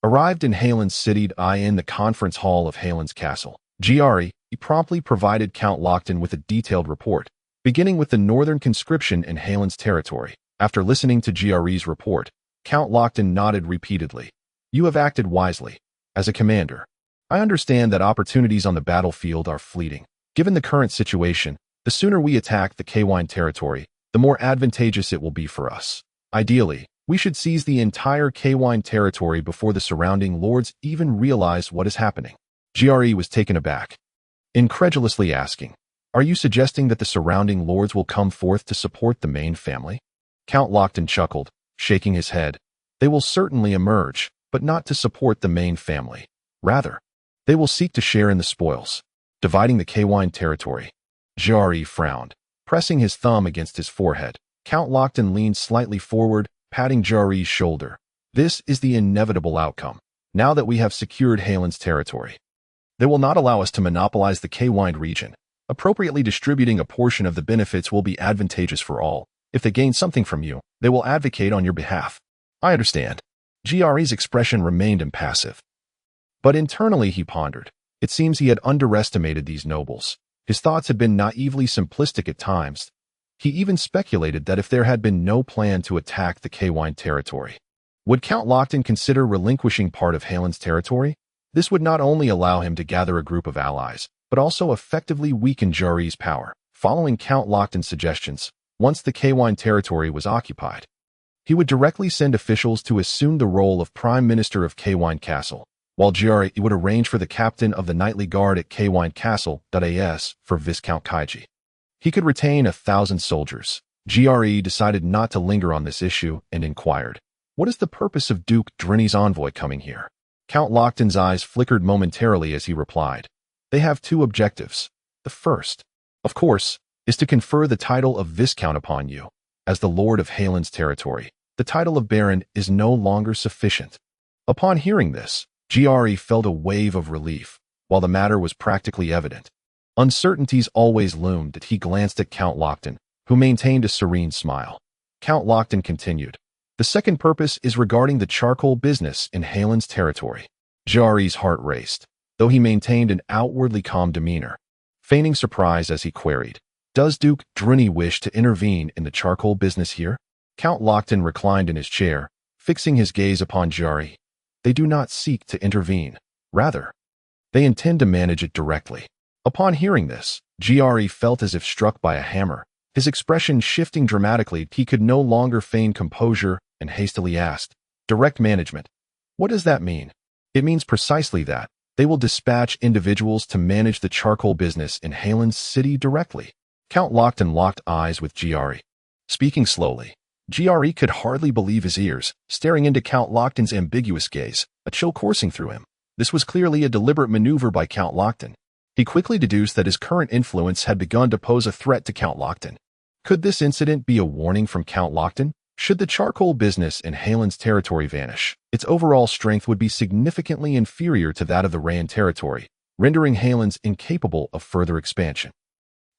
arrived in Harland City in the conference hall of Harland's castle. Gre promptly provided Count Lockton with a detailed report, beginning with the northern conscription in Harland's territory. After listening to Gre's report, Count Lockton nodded repeatedly. "You have acted wisely. As a commander, I understand that opportunities on the battlefield are fleeting. Given the current situation, the sooner we attack the Kwine territory, the more advantageous it will be for us. Ideally, we should seize the entire Kwine territory before the surrounding lords even realize what is happening." Gre was taken aback, incredulously asking, Are you suggesting that the surrounding lords will come forth to support the main family? Count Lockton chuckled, shaking his head. They will certainly emerge, but not to support the main family. Rather, they will seek to share in the spoils, dividing the Kwine territory. Jari frowned, pressing his thumb against his forehead. Count Lockton leaned slightly forward, patting Jari's shoulder. This is the inevitable outcome, now that we have secured Harland's territory. They will not allow us to monopolize the Kwine region. Appropriately distributing a portion of the benefits will be advantageous for all. If they gain something from you, they will advocate on your behalf. I understand. Jari's expression remained impassive. But internally he pondered. It seems he had underestimated these nobles. His thoughts had been naively simplistic at times. He even speculated that if there had been no plan to attack the Kwine territory, would Count Lockton consider relinquishing part of Harland's territory? This would not only allow him to gather a group of allies, but also effectively weaken Jari's power. Following Count Lockton's suggestions, once the Kwine territory was occupied, he would directly send officials to assume the role of Prime Minister of Kwine Castle, while Jari would arrange for the captain of the Knightly Guard at Kwine Castle, as for Viscount Kaiji. He could retain 1,000 soldiers. Jari decided not to linger on this issue and inquired, "What is the purpose of Duke Drinny's envoy coming here?" Count Lockton's eyes flickered momentarily as he replied, "They have two objectives. The first, of course, is to confer the title of Viscount upon you. As the Lord of Harland's territory, the title of Baron is no longer sufficient." Upon hearing this, Jari felt a wave of relief, while the matter was practically evident. Uncertainties always loomed as he glanced at Count Lockton, who maintained a serene smile. Count Lockton continued, "The second purpose is regarding the charcoal business in Harland's territory." Jari's heart raced, though he maintained an outwardly calm demeanor, feigning surprise as he queried, "Does Duke Drinny wish to intervene in the charcoal business here?" Count Lockton reclined in his chair, fixing his gaze upon Jari. "They do not seek to intervene. Rather, they intend to manage it directly." Upon hearing this, Jari felt as if struck by a hammer. His expression shifting dramatically, he could no longer feign composure and hastily asked, "Direct management? What does that mean?" "It means precisely that. They will dispatch individuals to manage the charcoal business in Harland's city directly." Count Lockton locked eyes with Jari. Speaking slowly, Jari could hardly believe his ears, staring into Count Lockton's ambiguous gaze, a chill coursing through him. This was clearly a deliberate maneuver by Count Lockton. He quickly deduced that his current influence had begun to pose a threat to Count Lockton. Could this incident be a warning from Count Lockton? Should the charcoal business in Harland's territory vanish, its overall strength would be significantly inferior to that of the Rayan territory, rendering Harland's incapable of further expansion.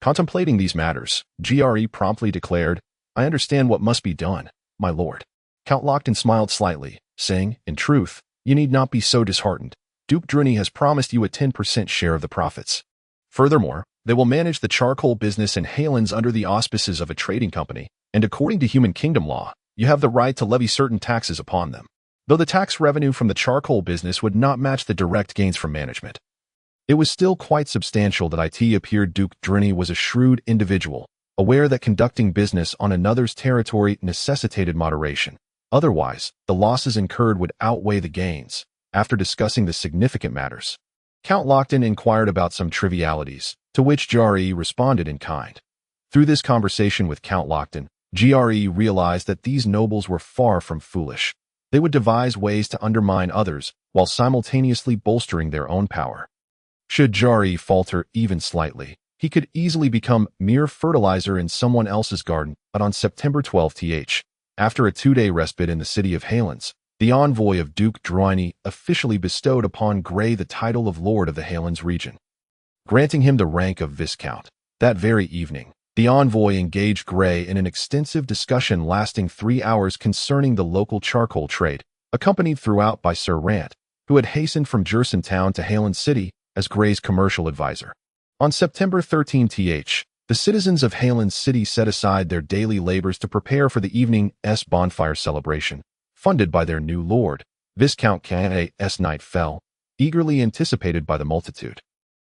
Contemplating these matters, Jari promptly declared, "I understand what must be done, my lord." Count Lockton smiled slightly, saying, "In truth, you need not be so disheartened. Duke Drinny has promised you a 10% share of the profits. Furthermore, they will manage the charcoal business in Harland's under the auspices of a trading company, and according to Human Kingdom law, you have the right to levy certain taxes upon them, though the tax revenue from the charcoal business would not match the direct gains from management. It was still quite substantial that it appeared Duke Drinny was a shrewd individual, aware that conducting business on another's territory necessitated moderation. Otherwise, the losses incurred would outweigh the gains. After discussing the significant matters, Count Lockton inquired about some trivialities, to which Jari responded in kind. Through this conversation with Count Lockton, Jari realized that these nobles were far from foolish. They would devise ways to undermine others while simultaneously bolstering their own power. Should Jari falter even slightly, he could easily become mere fertilizer in someone else's garden. But on September 12th, after a 2-day respite in the city of Harland, the envoy of Duke Drinny officially bestowed upon Gray the title of Lord of the Harland's region, granting him the rank of Viscount. That very evening, the envoy engaged Gray in an extensive discussion lasting 3 hours concerning the local charcoal trade, accompanied throughout by Sir Rant, who had hastened from Jerson Town to Harland City as Gray's commercial advisor. On September 13th, the citizens of Harland City set aside their daily labors to prepare for the evening's bonfire celebration, funded by their new lord, Viscount Ka's night fell, eagerly anticipated by the multitude.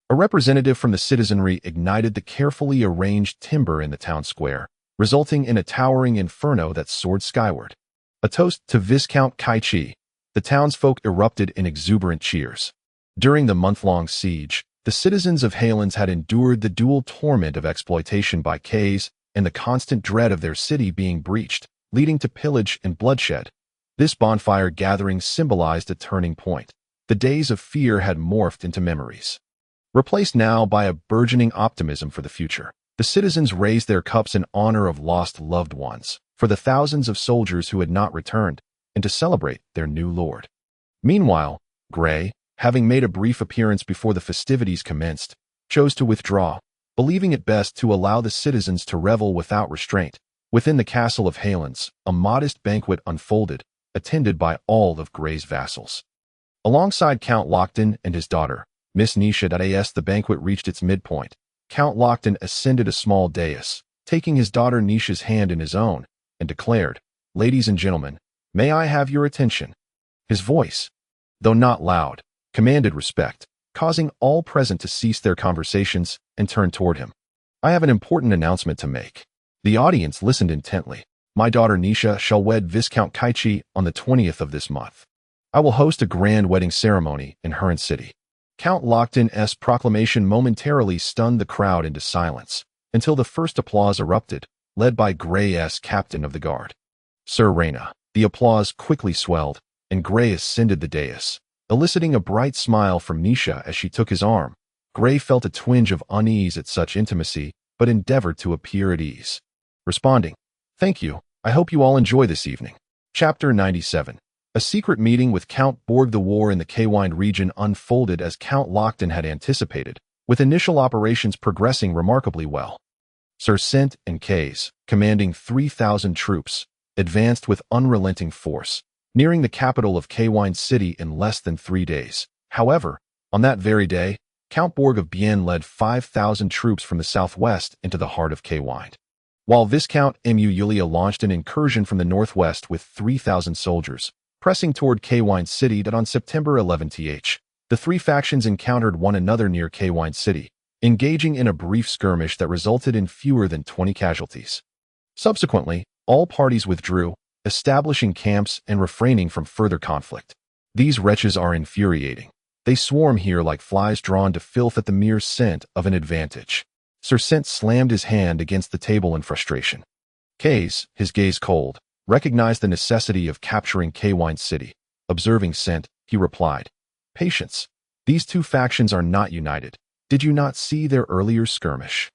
A representative from the citizenry ignited the carefully arranged timber in the town square, resulting in a towering inferno that soared skyward. A toast to Viscount Kaiji, the townsfolk erupted in exuberant cheers. During the month-long siege, The citizens of Harland had endured the dual torment of exploitation by Kays and the constant dread of their city being breached, leading to pillage and bloodshed. This bonfire gathering symbolized a turning point. The days of fear had morphed into memories, replaced now by a burgeoning optimism for the future. The citizens raised their cups in honor of lost loved ones, for the thousands of soldiers who had not returned, and to celebrate their new lord. Meanwhile, Gray, having made a brief appearance before the festivities commenced, chose to withdraw, believing it best to allow the citizens to revel without restraint. Within the castle of Harland, a modest banquet unfolded, attended by all of Gray's vassals. Alongside Count Lockton and his daughter, Miss Nisha. As the banquet reached its midpoint, Count Lockton ascended a small dais, taking his daughter Nisha's hand in his own, and declared, "Ladies and gentlemen, may I have your attention?" His voice, though not loud, commanded respect, causing all present to cease their conversations and turn toward him. "I have an important announcement to make." The audience listened intently. "My daughter Nisha shall wed Viscount Kaichi on the 20th of this month. I will host a grand wedding ceremony in Harland City." Count Lockton's proclamation momentarily stunned the crowd into silence, until the first applause erupted, led by Gray's captain of the guard, Sir Reyna. The applause quickly swelled, and Gray ascended the dais, eliciting a bright smile from Nisha as she took his arm. Gray felt a twinge of unease at such intimacy, but endeavored to appear at ease, responding, "Thank you. I hope you all enjoy this evening." Chapter 97. A secret meeting with Count Borg. The war in the Kwind region unfolded as Count Lockton had anticipated, with initial operations progressing remarkably well. Sir Sent and Kays, commanding 3,000 troops, advanced with unrelenting force, nearing the capital of Kwind City in less than 3 days. However, on that very day, Count Borg of Bien led 5,000 troops from the southwest into the heart of Kwind, while Viscount Mu Yulia launched an incursion from the northwest with 3,000 soldiers, pressing toward Kwind City. On September 11th, the three factions encountered one another near Kwind City, engaging in a brief skirmish that resulted in fewer than 20 casualties. Subsequently, all parties withdrew, establishing camps and refraining from further conflict. These wretches are infuriating. They swarm here like flies drawn to filth at the mere scent of an advantage. Sir Sent slammed his hand against the table in frustration. Kays, his gaze cold, recognized the necessity of capturing Kwind City. Observing Sent, he replied, "Patience. These two factions are not united. Did you not see their earlier skirmish?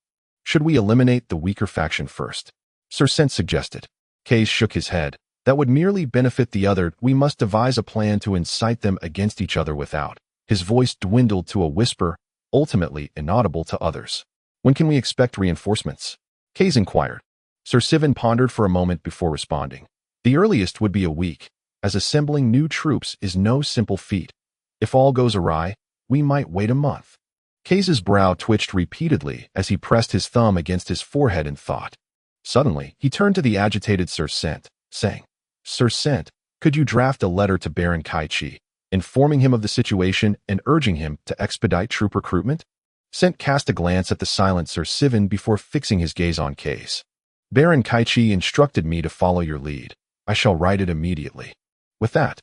Should we eliminate the weaker faction first?" Sir Sent suggested. Kays shook his head. "That would merely benefit the other. We must devise a plan to incite them against each other without." His voice dwindled to a whisper, ultimately inaudible to others. "When can we expect reinforcements?" Kays inquired. Sir Sivan pondered for a moment before responding. "The earliest would be a week, as assembling new troops is no simple feat. If all goes awry, we might wait a month." Kays's brow twitched repeatedly as he pressed his thumb against his forehead in thought. Suddenly, he turned to the agitated Sir Sent, saying, "Sir Sent, could you draft a letter to Baron Kaichi, informing him of the situation and urging him to expedite troop recruitment?" Sent cast a glance at the silent Sir Sivan before fixing his gaze on Kays. "Baron Kaichi instructed me to follow your lead. I shall write it immediately." With that,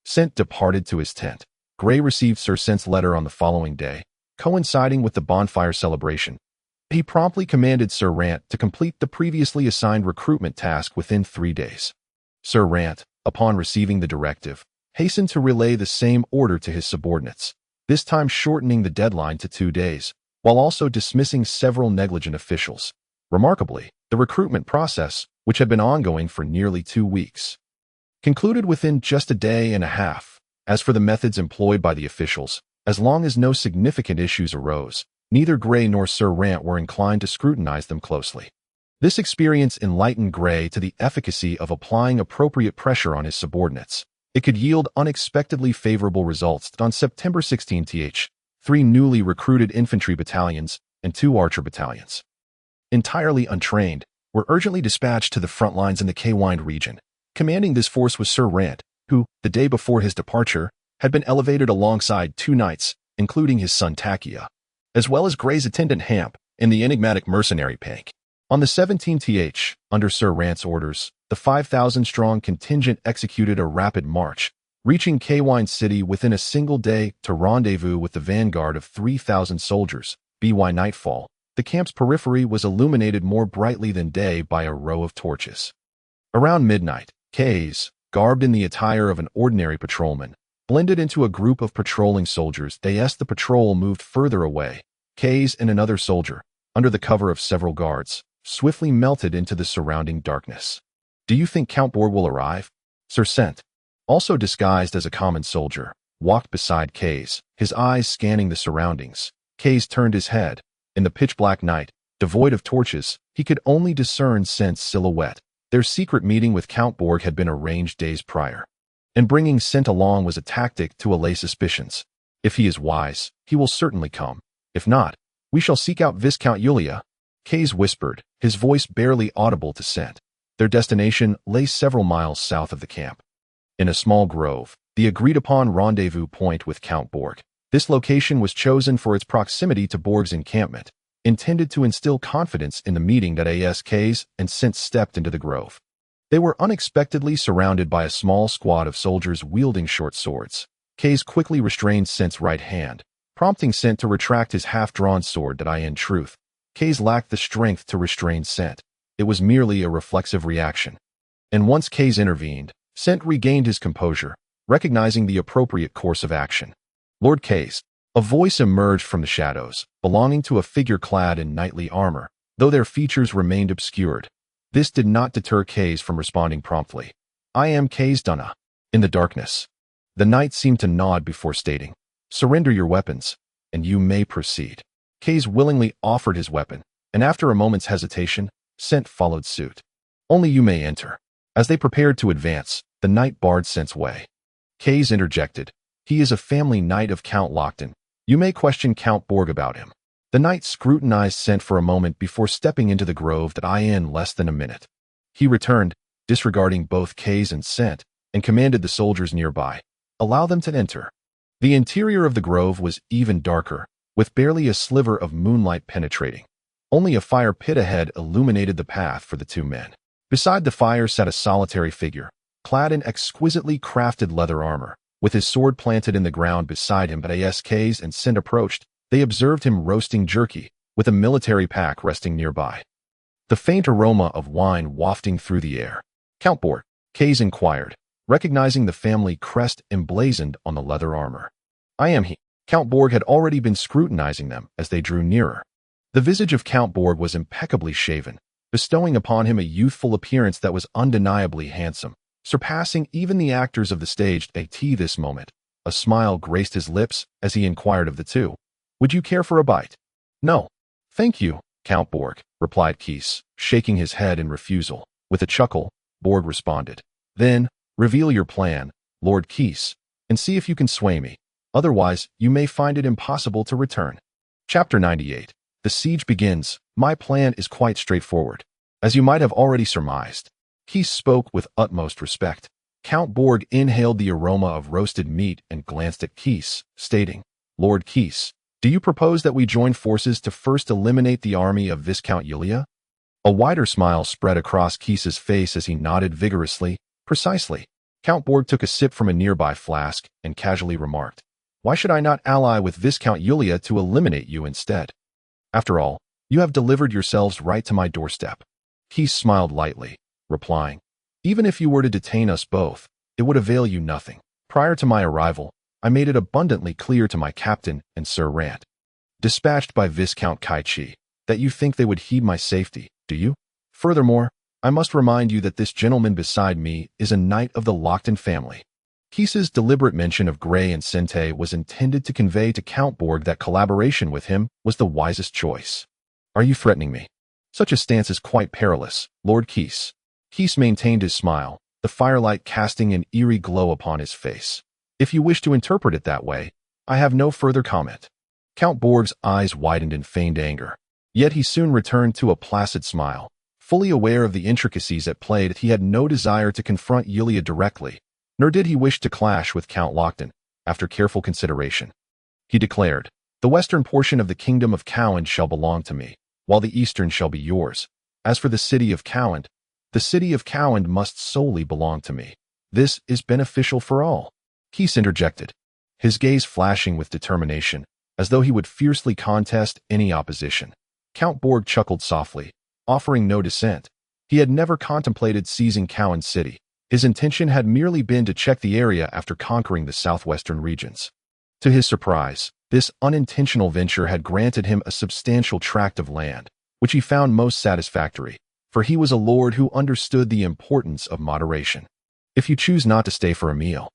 Sent departed to his tent. Gray received Sir Sent's letter on the following day, coinciding with the bonfire celebration. He promptly commanded Sir Rant to complete the previously assigned recruitment task within 3 days. Sir Rant, upon receiving the directive, hastened to relay the same order to his subordinates, this time shortening the deadline to 2 days, while also dismissing several negligent officials. Remarkably, the recruitment process, which had been ongoing for nearly 2 weeks, concluded within just a day and a half. As for the methods employed by the officials, as long as no significant issues arose, neither Gray nor Sir Rant were inclined to scrutinize them closely. This experience enlightened Gray to the efficacy of applying appropriate pressure on his subordinates. It could yield unexpectedly favorable results. On September 16th, 3 newly recruited infantry battalions and 2 archer battalions, entirely untrained, were urgently dispatched to the front lines in the Kwind region. Commanding this force was Sir Rant, who, the day before his departure, had been elevated alongside 2 knights, including his son Takia, as well as Gray's attendant Hamp and the enigmatic mercenary Pank. On the 17th, under Sir Rant's orders, the 5,000-strong contingent executed a rapid march, reaching Kwine City within a single day to rendezvous with the vanguard of 3,000 soldiers. By nightfall, the camp's periphery was illuminated more brightly than day by a row of torches. Around midnight, Kays, garbed in the attire of an ordinary patrolman, blended into a group of patrolling soldiers. As the patrol moved further away, Kays and another soldier, under the cover of several guards, swiftly melted into the surrounding darkness. Do you think Count Borg will arrive? Sir Sent, also disguised as a common soldier, walked beside Kays, his eyes scanning the surroundings. Kays turned his head. In the pitch-black night, devoid of torches, he could only discern Sent's silhouette. Their secret meeting with Count Borg had been arranged days prior, and bringing Sent along was a tactic to allay suspicions. If he is wise, he will certainly come. If not, we shall seek out Viscount Yulia, Kays whispered, his voice barely audible to Sent. Their destination lay several miles south of the camp. In a small grove, the agreed-upon rendezvous point with Count Borg. This location was chosen for its proximity to Borg's encampment, intended to instill confidence in the meeting. As Kays and Sent stepped into the grove, they were unexpectedly surrounded by a small squad of soldiers wielding short swords. Kays quickly restrained Sent's right hand, prompting Sent to retract his half-drawn sword. In truth, Kays lacked the strength to restrain Sent. It was merely a reflexive reaction. And once Kays intervened, Sent regained his composure, recognizing the appropriate course of action. Lord Kays, a voice emerged from the shadows, belonging to a figure clad in knightly armor, though their features remained obscured. This did not deter Kays from responding promptly. I am Kays Dunna. In the darkness, the knight seemed to nod before stating, surrender your weapons, and you may proceed. Kays willingly offered his weapon, and after a moment's hesitation, Sent followed suit. Only you may enter. As they prepared to advance, the knight barred Sent's way. Kays interjected, he is a family knight of Count Lockton. You may question Count Borg about him. The knight scrutinized Sent for a moment before stepping into the grove. In less than a minute, he returned, disregarding both Kays and Sent, and commanded the soldiers nearby, allow them to enter. The interior of the grove was even darker, with barely a sliver of moonlight penetrating. Only a fire pit ahead illuminated the path for the two men. Beside the fire sat a solitary figure, clad in exquisitely crafted leather armor, with his sword planted in the ground beside him. As Kays and Sent approached, they observed him roasting jerky, with a military pack resting nearby. The faint aroma of wine wafting through the air. Count Borg, Kays inquired, recognizing the family crest emblazoned on the leather armor. I am he. Count Borg had already been scrutinizing them as they drew nearer. The visage of Count Borg was impeccably shaven, bestowing upon him a youthful appearance that was undeniably handsome, surpassing even the actors of the stage. At this moment, a smile graced his lips as he inquired of the two, would you care for a bite? No. Thank you, Count Borg, replied Kays, shaking his head in refusal. With a chuckle, Borg responded, then, reveal your plan, Lord Kays, and see if you can sway me. Otherwise, you may find it impossible to return. Chapter 98. The siege begins. My plan is quite straightforward. As you might have already surmised, Kays spoke with utmost respect. Count Borg inhaled the aroma of roasted meat and glanced at Kays, stating, Lord Kays, do you propose that we join forces to first eliminate the army of Viscount Yulia? A wider smile spread across Kays's face as he nodded vigorously. Precisely. Count Borg took a sip from a nearby flask and casually remarked, why should I not ally with Viscount Yulia to eliminate you instead? After all, you have delivered yourselves right to my doorstep. Kays smiled lightly, replying, even if you were to detain us both, it would avail you nothing. Prior to my arrival, I made it abundantly clear to my captain and Sir Rant, dispatched by Viscount Kaichi, that you think they would heed my safety, do you? Furthermore, I must remind you that this gentleman beside me is a knight of the Lockton family. Kays's deliberate mention of Gray and Sente was intended to convey to Count Borg that collaboration with him was the wisest choice. Are you threatening me? Such a stance is quite perilous, Lord Kays. Kays maintained his smile, the firelight casting an eerie glow upon his face. If you wish to interpret it that way, I have no further comment. Count Borg's eyes widened in feigned anger, yet he soon returned to a placid smile. Fully aware of the intricacies at play, he had no desire to confront Yulia directly, nor did he wish to clash with Count Lockton. After careful consideration, he declared, the western portion of the kingdom of Cowend shall belong to me, while the eastern shall be yours. As for the city of Cowend, the city of Cowend must solely belong to me. This is beneficial for all. Keith interjected, his gaze flashing with determination, as though he would fiercely contest any opposition. Count Borg chuckled softly, offering no dissent. He had never contemplated seizing Cowan City. His intention had merely been to check the area after conquering the southwestern regions. To his surprise, this unintentional venture had granted him a substantial tract of land, which he found most satisfactory, for he was a lord who understood the importance of moderation. If you choose not to stay for a meal,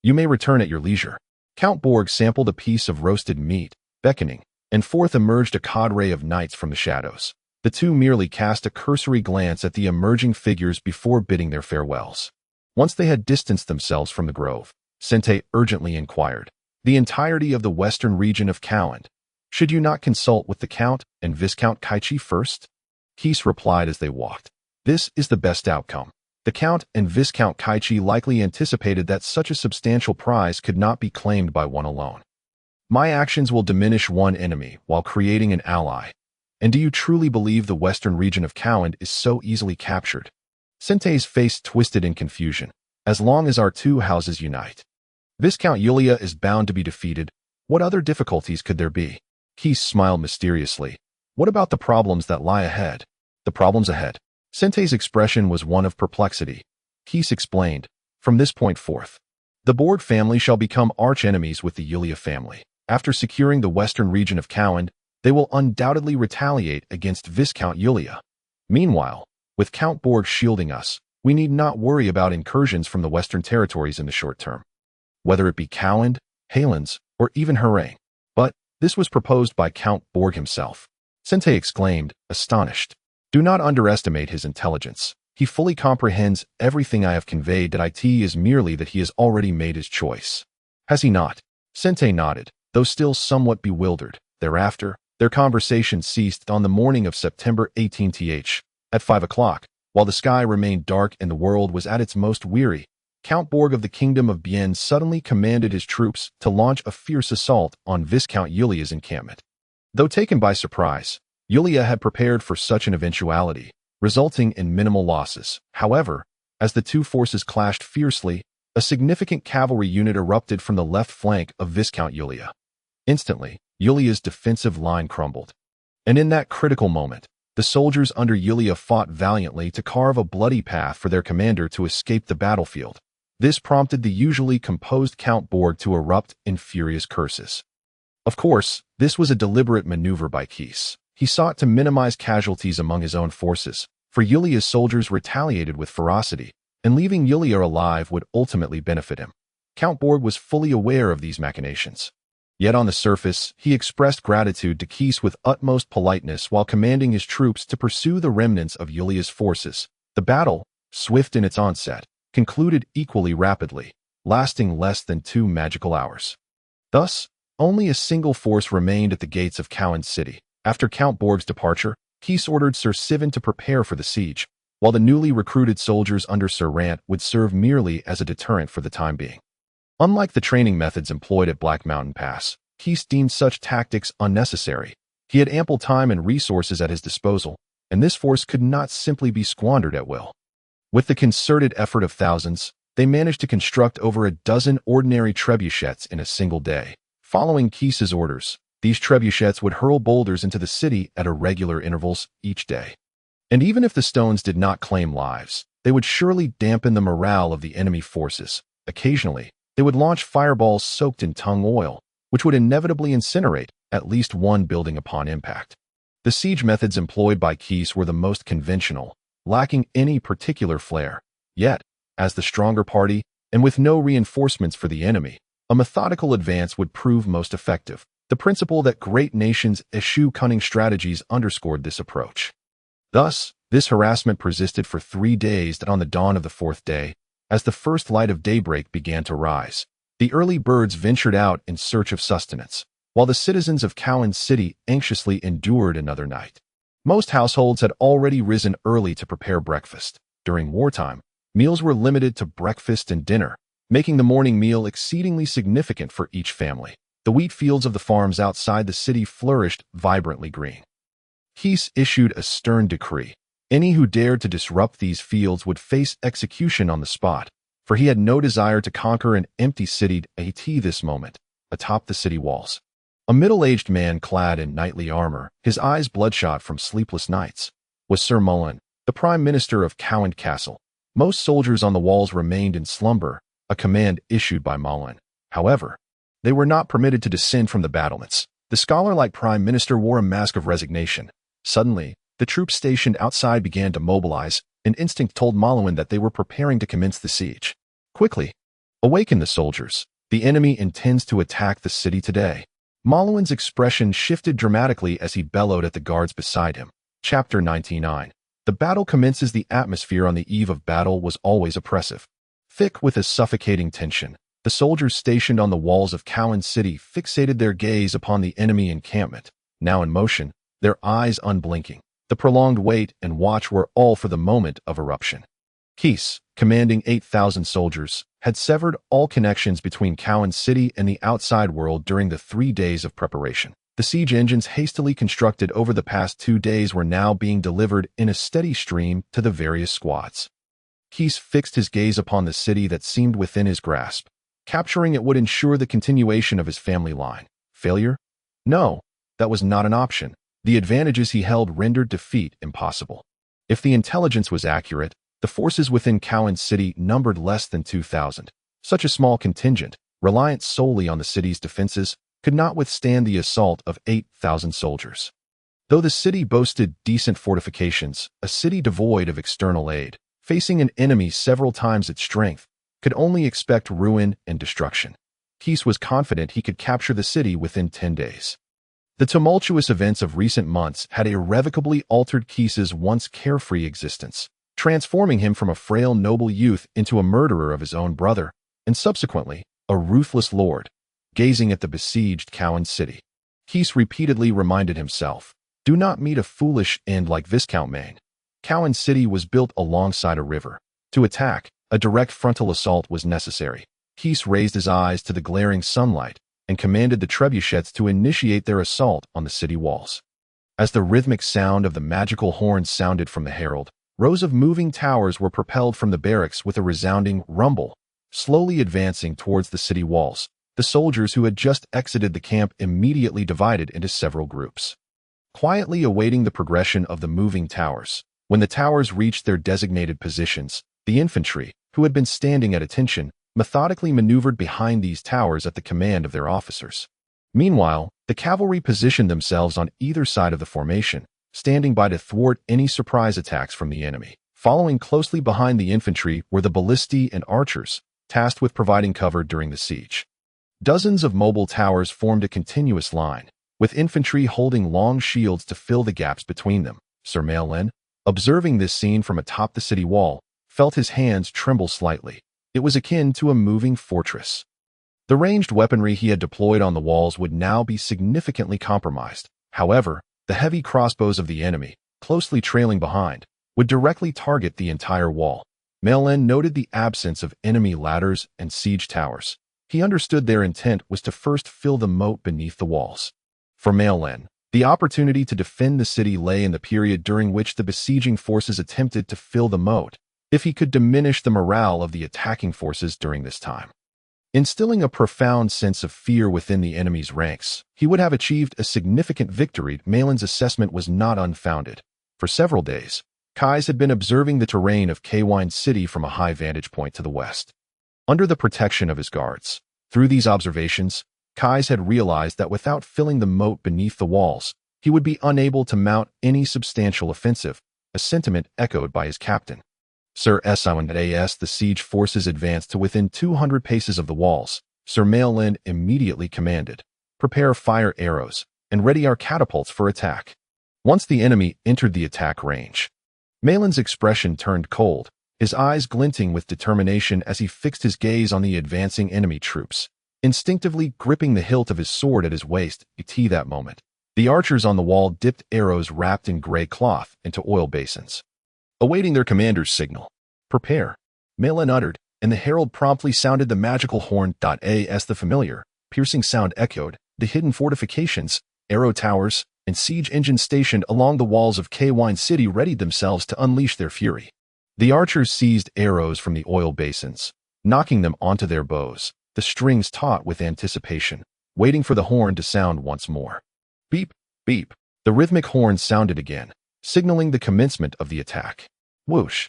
you may return at your leisure. Count Borg sampled a piece of roasted meat, beckoning, and forth emerged a cadre of knights from the shadows. The two merely cast a cursory glance at the emerging figures before bidding their farewells. Once they had distanced themselves from the grove, Sente urgently inquired, "The entirety of the western region of Cowan. Should you not consult with the Count and Viscount Kaichi first?" Keith replied as they walked, "This is the best outcome. The Count and Viscount Kaichi likely anticipated that such a substantial prize could not be claimed by one alone. My actions will diminish one enemy while creating an ally. And do you truly believe the western region of Cowan is so easily captured?" Sente's face twisted in confusion. "As long as our two houses unite. Viscount Yulia is bound to be defeated. What other difficulties could there be?" Keith smiled mysteriously. "What about the problems that lie ahead?" "The problems ahead." Sente's expression was one of perplexity. Keith explained, "From this point forth, the Borg family shall become arch-enemies with the Yulia family. After securing the western region of Cowan, they will undoubtedly retaliate against Viscount Yulia. Meanwhile, with Count Borg shielding us, we need not worry about incursions from the western territories in the short term, whether it be Harland, Harlands, or even Harang." "But this was proposed by Count Borg himself," Sente exclaimed, astonished. "Do not underestimate his intelligence. He fully comprehends everything I have conveyed. That it is merely that he has already made his choice." "Has he not?" Sente nodded, though still somewhat bewildered. Thereafter, their conversation ceased on the morning of September 18th. At 5 o'clock, while the sky remained dark and the world was at its most weary, Count Borg of the Kingdom of Bien suddenly commanded his troops to launch a fierce assault on Viscount Yulia's encampment. Though taken by surprise, Yulia had prepared for such an eventuality, resulting in minimal losses. However, as the two forces clashed fiercely, a significant cavalry unit erupted from the left flank of Viscount Yulia. Instantly, Yulia's defensive line crumbled. And in that critical moment, the soldiers under Yulia fought valiantly to carve a bloody path for their commander to escape the battlefield. This prompted the usually composed Count Borg to erupt in furious curses. Of course, this was a deliberate maneuver by Keith. He sought to minimize casualties among his own forces, for Yulia's soldiers retaliated with ferocity, and leaving Yulia alive would ultimately benefit him. Count Borg was fully aware of these machinations. Yet on the surface, he expressed gratitude to Keith with utmost politeness while commanding his troops to pursue the remnants of Yulia's forces. The battle, swift in its onset, concluded equally rapidly, lasting less than 2 magical hours. Thus, only a single force remained at the gates of Cowan City. After Count Borg's departure, Keith ordered Sir Sivan to prepare for the siege, while the newly recruited soldiers under Sir Rant would serve merely as a deterrent for the time being. Unlike the training methods employed at Black Mountain Pass, Keith deemed such tactics unnecessary. He had ample time and resources at his disposal, and this force could not simply be squandered at will. With the concerted effort of thousands, they managed to construct over a dozen ordinary trebuchets in a single day. Following Keith's orders, these trebuchets would hurl boulders into the city at irregular intervals each day. And even if the stones did not claim lives, they would surely dampen the morale of the enemy forces. Occasionally, they would launch fireballs soaked in tung oil, which would inevitably incinerate at least one building upon impact. The siege methods employed by Keith were the most conventional, lacking any particular flair. Yet, as the stronger party, and with no reinforcements for the enemy, a methodical advance would prove most effective. The principle that great nations eschew cunning strategies underscored this approach. Thus, this harassment persisted for 3 days. That on the dawn of the 4th day, as the first light of daybreak began to rise, the early birds ventured out in search of sustenance, while the citizens of Cowan City anxiously endured another night. Most households had already risen early to prepare breakfast. During wartime, meals were limited to breakfast and dinner, making the morning meal exceedingly significant for each family. The wheat fields of the farms outside the city flourished vibrantly green. Keith issued a stern decree. Any who dared to disrupt these fields would face execution on the spot. for he had no desire to conquer an empty city at this moment. Atop the city walls, a middle-aged man clad in knightly armor, his eyes bloodshot from sleepless nights, was Sir Mullen, the Prime Minister of Cowan Castle. Most soldiers on the walls remained in slumber, a command issued by Mullen. However, they were not permitted to descend from the battlements. The scholar-like Prime Minister wore a mask of resignation. Suddenly, the troops stationed outside began to mobilize. An instinct told Mullen that they were preparing to commence the siege. Quickly, awaken the soldiers. The enemy intends to attack the city today. Mullen's expression shifted dramatically as he bellowed at the guards beside him. Chapter 99. The battle commences. The atmosphere on the eve of battle was always oppressive, thick with a suffocating tension. The soldiers stationed on the walls of Cowan City fixated their gaze upon the enemy encampment, now in motion, their eyes unblinking. The prolonged wait and watch were all for the moment of eruption. Keese, commanding 8,000 soldiers, had severed all connections between Cowan City and the outside world during the 3 days of preparation. The siege engines hastily constructed over the past 2 days were now being delivered in a steady stream to the various squads. Keese fixed his gaze upon the city that seemed within his grasp. Capturing it would ensure the continuation of his family line. Failure? No, that was not an option. The advantages he held rendered defeat impossible. If the intelligence was accurate, the forces within Cowan City numbered less than 2,000. Such a small contingent, reliant solely on the city's defenses, could not withstand the assault of 8,000 soldiers. Though the city boasted decent fortifications, a city devoid of external aid, facing an enemy several times its strength, could only expect ruin and destruction. Keese was confident he could capture the city within 10 days. The tumultuous events of recent months had irrevocably altered Keese's once carefree existence, transforming him from a frail noble youth into a murderer of his own brother, and subsequently, a ruthless lord. Gazing at the besieged Cowan City, Keese repeatedly reminded himself, do not meet a foolish end like Viscount Maine. Cowan City was built alongside a river. To attack, a direct frontal assault was necessary. Keese raised his eyes to the glaring sunlight and commanded the trebuchets to initiate their assault on the city walls. As the rhythmic sound of the magical horns sounded from the herald, rows of moving towers were propelled from the barracks with a resounding rumble, slowly advancing towards the city walls. The soldiers who had just exited the camp immediately divided into several groups, quietly awaiting the progression of the moving towers. When the towers reached their designated positions, the infantry, who had been standing at attention, methodically maneuvered behind these towers at the command of their officers. Meanwhile, the cavalry positioned themselves on either side of the formation, standing by to thwart any surprise attacks from the enemy. Following closely behind the infantry were the ballistae and archers, tasked with providing cover during the siege. Dozens of mobile towers formed a continuous line, with infantry holding long shields to fill the gaps between them. Sir Harland, observing this scene from atop the city wall, felt his hands tremble slightly. It was akin to a moving fortress. The ranged weaponry he had deployed on the walls would now be significantly compromised. However, the heavy crossbows of the enemy, closely trailing behind, would directly target the entire wall. Harland noted the absence of enemy ladders and siege towers. He understood their intent was to first fill the moat beneath the walls. For Harland, the opportunity to defend the city lay in the period during which the besieging forces attempted to fill the moat, if he could diminish the morale of the attacking forces during this time. Instilling a profound sense of fear within the enemy's ranks, he would have achieved a significant victory. Harland's assessment was not unfounded. For several days, Keese had been observing the terrain of Cowan City from a high vantage point to the west. Under the protection of his guards, through these observations, Keese had realized that without filling the moat beneath the walls, he would be unable to mount any substantial offensive, a sentiment echoed by his captain. Sir Exile as the siege forces advanced to within 200 paces of the walls, Sir Harland immediately commanded, prepare fire arrows, and ready our catapults for attack. Once the enemy entered the attack range, Harland's expression turned cold, his eyes glinting with determination as he fixed his gaze on the advancing enemy troops, instinctively gripping the hilt of his sword at his waist. At that moment, the archers on the wall dipped arrows wrapped in gray cloth into oil basins, awaiting their commander's signal. Prepare, Harland uttered, and the herald promptly sounded the magical horn. As the familiar, piercing sound echoed, the hidden fortifications, arrow towers, and siege engines stationed along the walls of Cowan City readied themselves to unleash their fury. The archers seized arrows from the oil basins, knocking them onto their bows, the strings taut with anticipation, waiting for the horn to sound once more. Beep, beep. The rhythmic horn sounded again, signaling the commencement of the attack. Whoosh,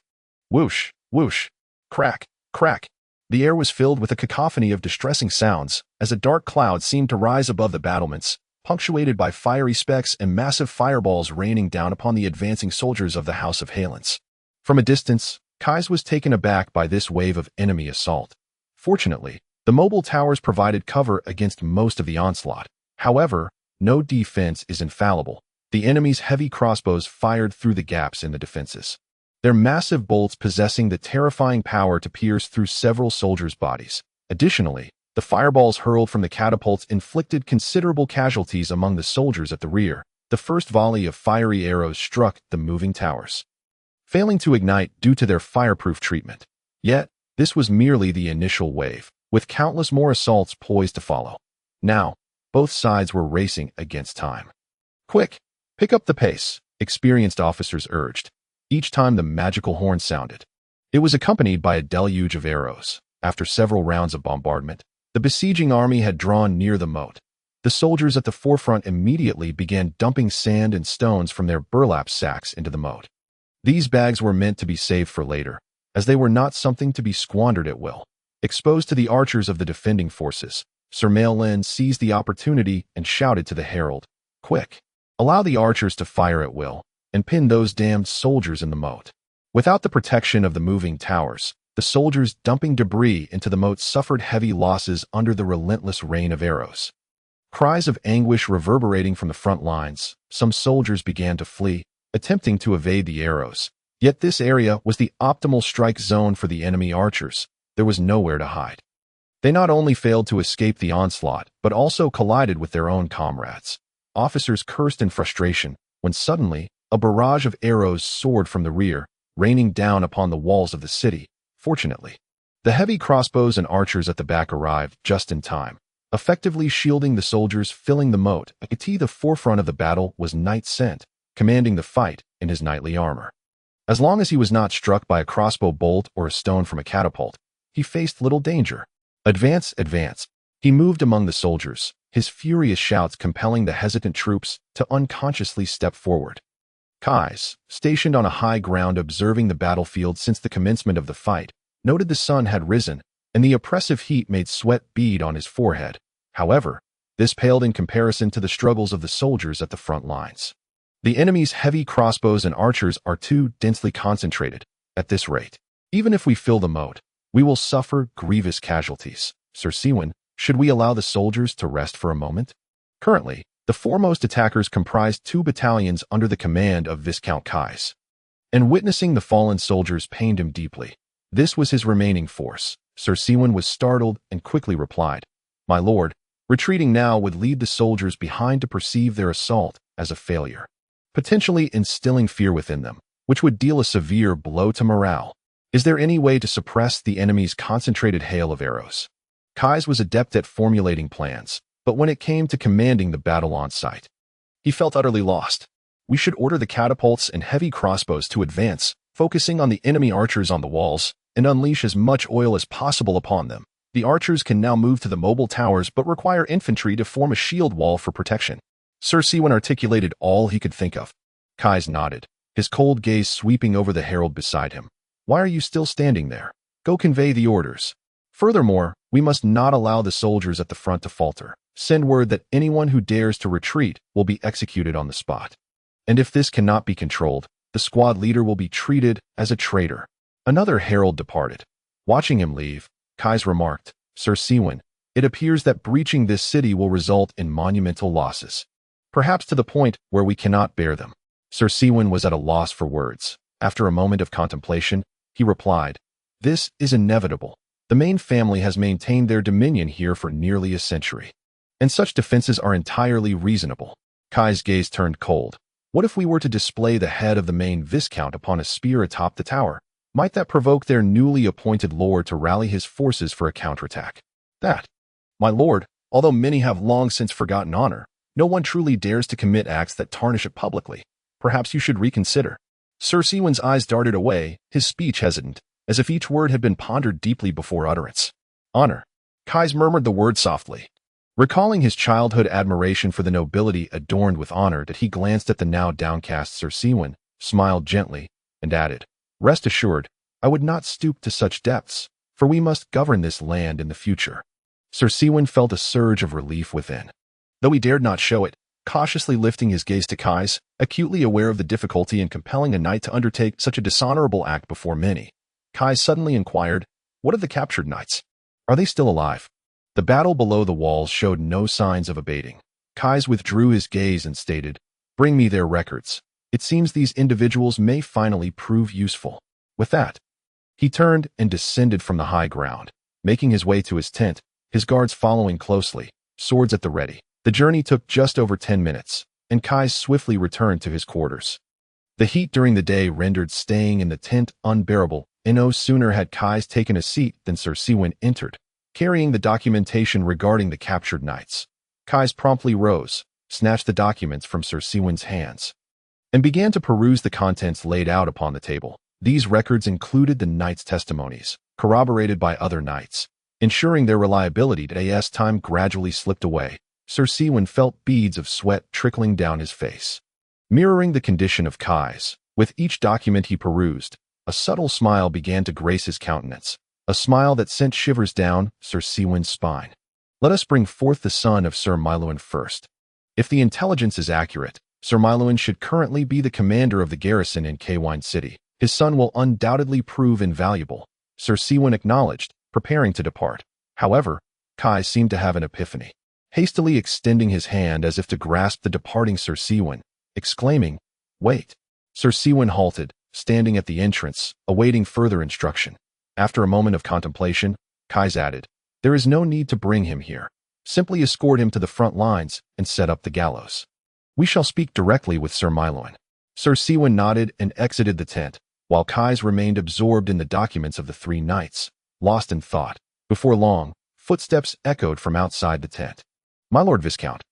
whoosh, whoosh, crack, crack. The air was filled with a cacophony of distressing sounds as a dark cloud seemed to rise above the battlements, punctuated by fiery specks and massive fireballs raining down upon the advancing soldiers of the House of Harland. From a distance, Kais was taken aback by this wave of enemy assault. Fortunately, the mobile towers provided cover against most of the onslaught. However, no defense is infallible. The enemy's heavy crossbows fired through the gaps in the defenses, their massive bolts possessing the terrifying power to pierce through several soldiers' bodies. Additionally, the fireballs hurled from the catapults inflicted considerable casualties among the soldiers at the rear. The first volley of fiery arrows struck the moving towers, failing to ignite due to their fireproof treatment. Yet, this was merely the initial wave, with countless more assaults poised to follow. Now, both sides were racing against time. Quick! Pick up the pace, experienced officers urged, each time the magical horn sounded. It was accompanied by a deluge of arrows. After several rounds of bombardment, the besieging army had drawn near the moat. The soldiers at the forefront immediately began dumping sand and stones from their burlap sacks into the moat. These bags were meant to be saved for later, as they were not something to be squandered at will. Exposed to the archers of the defending forces, Sir Maelin seized the opportunity and shouted to the herald, "Quick! Allow the archers to fire at will, and pin those damned soldiers in the moat." Without the protection of the moving towers, the soldiers dumping debris into the moat suffered heavy losses under the relentless rain of arrows. Cries of anguish reverberating from the front lines, some soldiers began to flee, attempting to evade the arrows. Yet this area was the optimal strike zone for the enemy archers. There was nowhere to hide. They not only failed to escape the onslaught, but also collided with their own comrades. Officers cursed in frustration when suddenly a barrage of arrows soared from the rear, raining down upon the walls of the city. Fortunately, the heavy crossbows and archers at the back arrived just in time, effectively shielding the soldiers filling the moat. At the forefront of the battle was Knight Sent, commanding the fight in his knightly armor. As long as he was not struck by a crossbow bolt or a stone from a catapult, he faced little danger. Advance, advance. He moved among the soldiers, his furious shouts compelling the hesitant troops to unconsciously step forward. Kais, stationed on a high ground observing the battlefield since the commencement of the fight, noted the sun had risen, and the oppressive heat made sweat bead on his forehead. However, this paled in comparison to the struggles of the soldiers at the front lines. The enemy's heavy crossbows and archers are too densely concentrated. At this rate, even if we fill the moat, we will suffer grievous casualties. Sir Siwan, should we allow the soldiers to rest for a moment? Currently, the foremost attackers comprised 2 battalions under the command of Viscount Kais. And witnessing the fallen soldiers pained him deeply. This was his remaining force. Sir Siwan was startled and quickly replied, "My lord, retreating now would lead the soldiers behind to perceive their assault as a failure, potentially instilling fear within them, which would deal a severe blow to morale. Is there any way to suppress the enemy's concentrated hail of arrows?" Kais was adept at formulating plans, but when it came to commanding the battle on site, he felt utterly lost. "We should order the catapults and heavy crossbows to advance, focusing on the enemy archers on the walls, and unleash as much oil as possible upon them. The archers can now move to the mobile towers but require infantry to form a shield wall for protection." Sir Siwan articulated all he could think of. Kais nodded, his cold gaze sweeping over the herald beside him. "Why are you still standing there? Go convey the orders. Furthermore, we must not allow the soldiers at the front to falter. Send word that anyone who dares to retreat will be executed on the spot. And if this cannot be controlled, the squad leader will be treated as a traitor." Another herald departed. Watching him leave, Kais remarked, "Sir Siwan, it appears that breaching this city will result in monumental losses, perhaps to the point where we cannot bear them." Sir Siwan was at a loss for words. After a moment of contemplation, he replied, "This is inevitable. The main family has maintained their dominion here for nearly a century, and such defenses are entirely reasonable." Kai's gaze turned cold. What if we were to display the head of the main viscount upon a spear atop the tower? Might that provoke their newly appointed lord to rally his forces for a counterattack? "That, my lord, although many have long since forgotten honor, no one truly dares to commit acts that tarnish it publicly. Perhaps you should reconsider." Sir Siwan's eyes darted away, his speech hesitant. as if each word had been pondered deeply before utterance. Honor. Kais murmured the word softly. Recalling his childhood admiration for the nobility adorned with honor, that he glanced at the now downcast Sir Siwen, smiled gently, and added, "Rest assured, I would not stoop to such depths, for we must govern this land in the future." Sir Siwen felt a surge of relief within. Though he dared not show it, cautiously lifting his gaze to Kais, acutely aware of the difficulty in compelling a knight to undertake such a dishonorable act before many, Kais suddenly inquired, "What of the captured knights? Are they still alive?" The battle below the walls showed no signs of abating. Kais withdrew his gaze and stated, "Bring me their records. It seems these individuals may finally prove useful." With that, he turned and descended from the high ground, making his way to his tent, his guards following closely, swords at the ready. The journey took just over 10 minutes, and Kais swiftly returned to his quarters. The heat during the day rendered staying in the tent unbearable, and no sooner had Kais taken a seat than Sir Siwen entered, carrying the documentation regarding the captured knights. Kais promptly rose, snatched the documents from Sir Siwen's hands, and began to peruse the contents laid out upon the table. These records included the knights' testimonies, corroborated by other knights, ensuring their reliability. As time gradually slipped away, Sir Siwen felt beads of sweat trickling down his face. Mirroring the condition of Kais, with each document he perused, a subtle smile began to grace his countenance, a smile that sent shivers down Sir Siwen's spine. Let us bring forth the son of Sir Miluan first. If the intelligence is accurate, Sir Miluan should currently be the commander of the garrison in Kaywine City. His son will undoubtedly prove invaluable, Sir Siwen acknowledged, preparing to depart. However, Kai seemed to have an epiphany. Hastily extending his hand as if to grasp the departing Sir Siwen, exclaiming, "Wait." Sir Siwen halted, standing at the entrance, awaiting further instruction. After a moment of contemplation, Kais added, "There is no need to bring him here. Simply escort him to the front lines and set up the gallows. We shall speak directly with Sir Miluan." Sir Siwen nodded and exited the tent, while Kais remained absorbed in the documents of the three knights, lost in thought. Before long, footsteps echoed from outside the tent. "My Lord Viscount,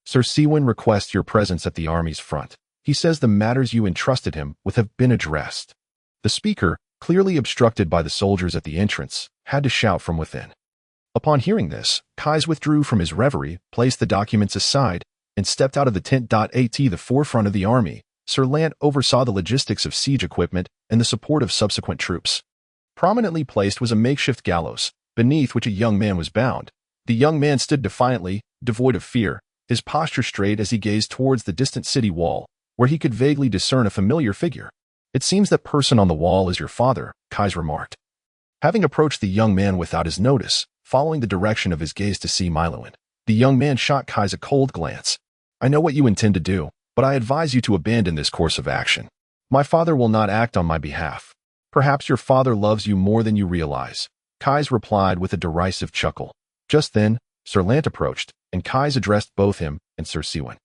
Sir Siwen requests your presence at the army's front. He says the matters you entrusted him with have been addressed." The speaker, clearly obstructed by the soldiers at the entrance, had to shout from within. Upon hearing this, Kais withdrew from his reverie, placed the documents aside, and stepped out of the tent. At the forefront of the army, Sir Lant oversaw the logistics of siege equipment and the support of subsequent troops. Prominently placed was a makeshift gallows, beneath which a young man was bound. The young man stood defiantly, devoid of fear, his posture straight as he gazed towards the distant city wall, where he could vaguely discern a familiar figure. "It seems that person on the wall is your father," Kais remarked. Having approached the young man without his notice, following the direction of his gaze to see Miluan, the young man shot Kais a cold glance. "I know what you intend to do, but I advise you to abandon this course of action. My father will not act on my behalf. Perhaps your father loves you more than you realize," Kais replied with a derisive chuckle. Just then, Sir Lant approached, and Kais addressed both him and Sir Siwen,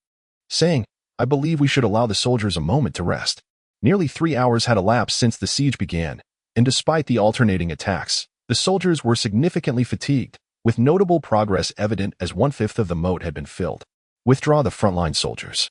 saying, "I believe we should allow the soldiers a moment to rest." Nearly 3 hours had elapsed since the siege began, and despite the alternating attacks, the soldiers were significantly fatigued, with notable progress evident as 1/5 of the moat had been filled. "Withdraw the frontline soldiers.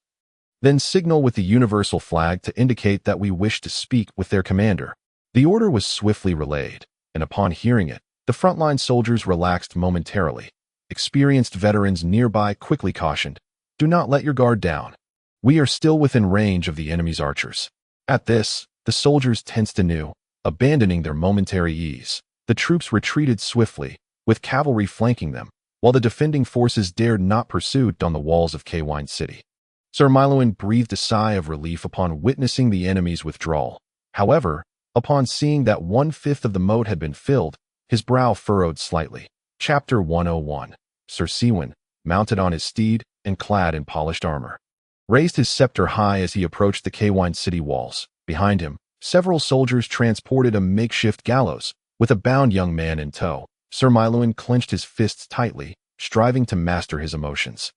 Then signal with the universal flag to indicate that we wish to speak with their commander." The order was swiftly relayed, and upon hearing it, the frontline soldiers relaxed momentarily. Experienced veterans nearby quickly cautioned, "Do not let your guard down. We are still within range of the enemy's archers." At this, the soldiers tensed anew, abandoning their momentary ease. The troops retreated swiftly, with cavalry flanking them, while the defending forces dared not pursue on the walls of Kaywine City. Sir Miluan breathed a sigh of relief upon witnessing the enemy's withdrawal. However, upon seeing that 1/5 of the moat had been filled, his brow furrowed slightly. Chapter 101. Sir Siwen, mounted on his steed and clad in polished armor, raised his scepter high as he approached the Kaywine City walls. Behind him, several soldiers transported a makeshift gallows, with a bound young man in tow. Sir Miluan clenched his fists tightly, striving to master his emotions.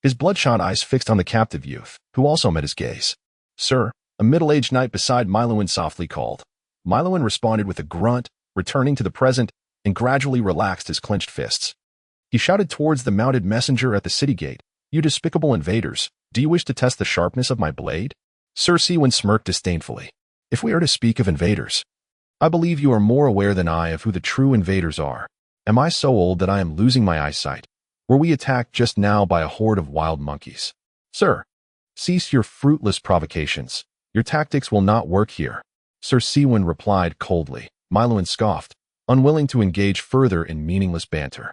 His bloodshot eyes fixed on the captive youth, who also met his gaze. "Sir," a middle-aged knight beside Miluan softly called. Miluan responded with a grunt, returning to the present, and gradually relaxed his clenched fists. He shouted towards the mounted messenger at the city gate, "You despicable invaders, do you wish to test the sharpness of my blade?" Sir Siwen smirked disdainfully. "If we are to speak of invaders, I believe you are more aware than I of who the true invaders are. Am I so old that I am losing my eyesight? Were we attacked just now by a horde of wild monkeys? Sir, cease your fruitless provocations. Your tactics will not work here. Sir Sewin replied coldly. Miloin scoffed, unwilling to engage further in meaningless banter.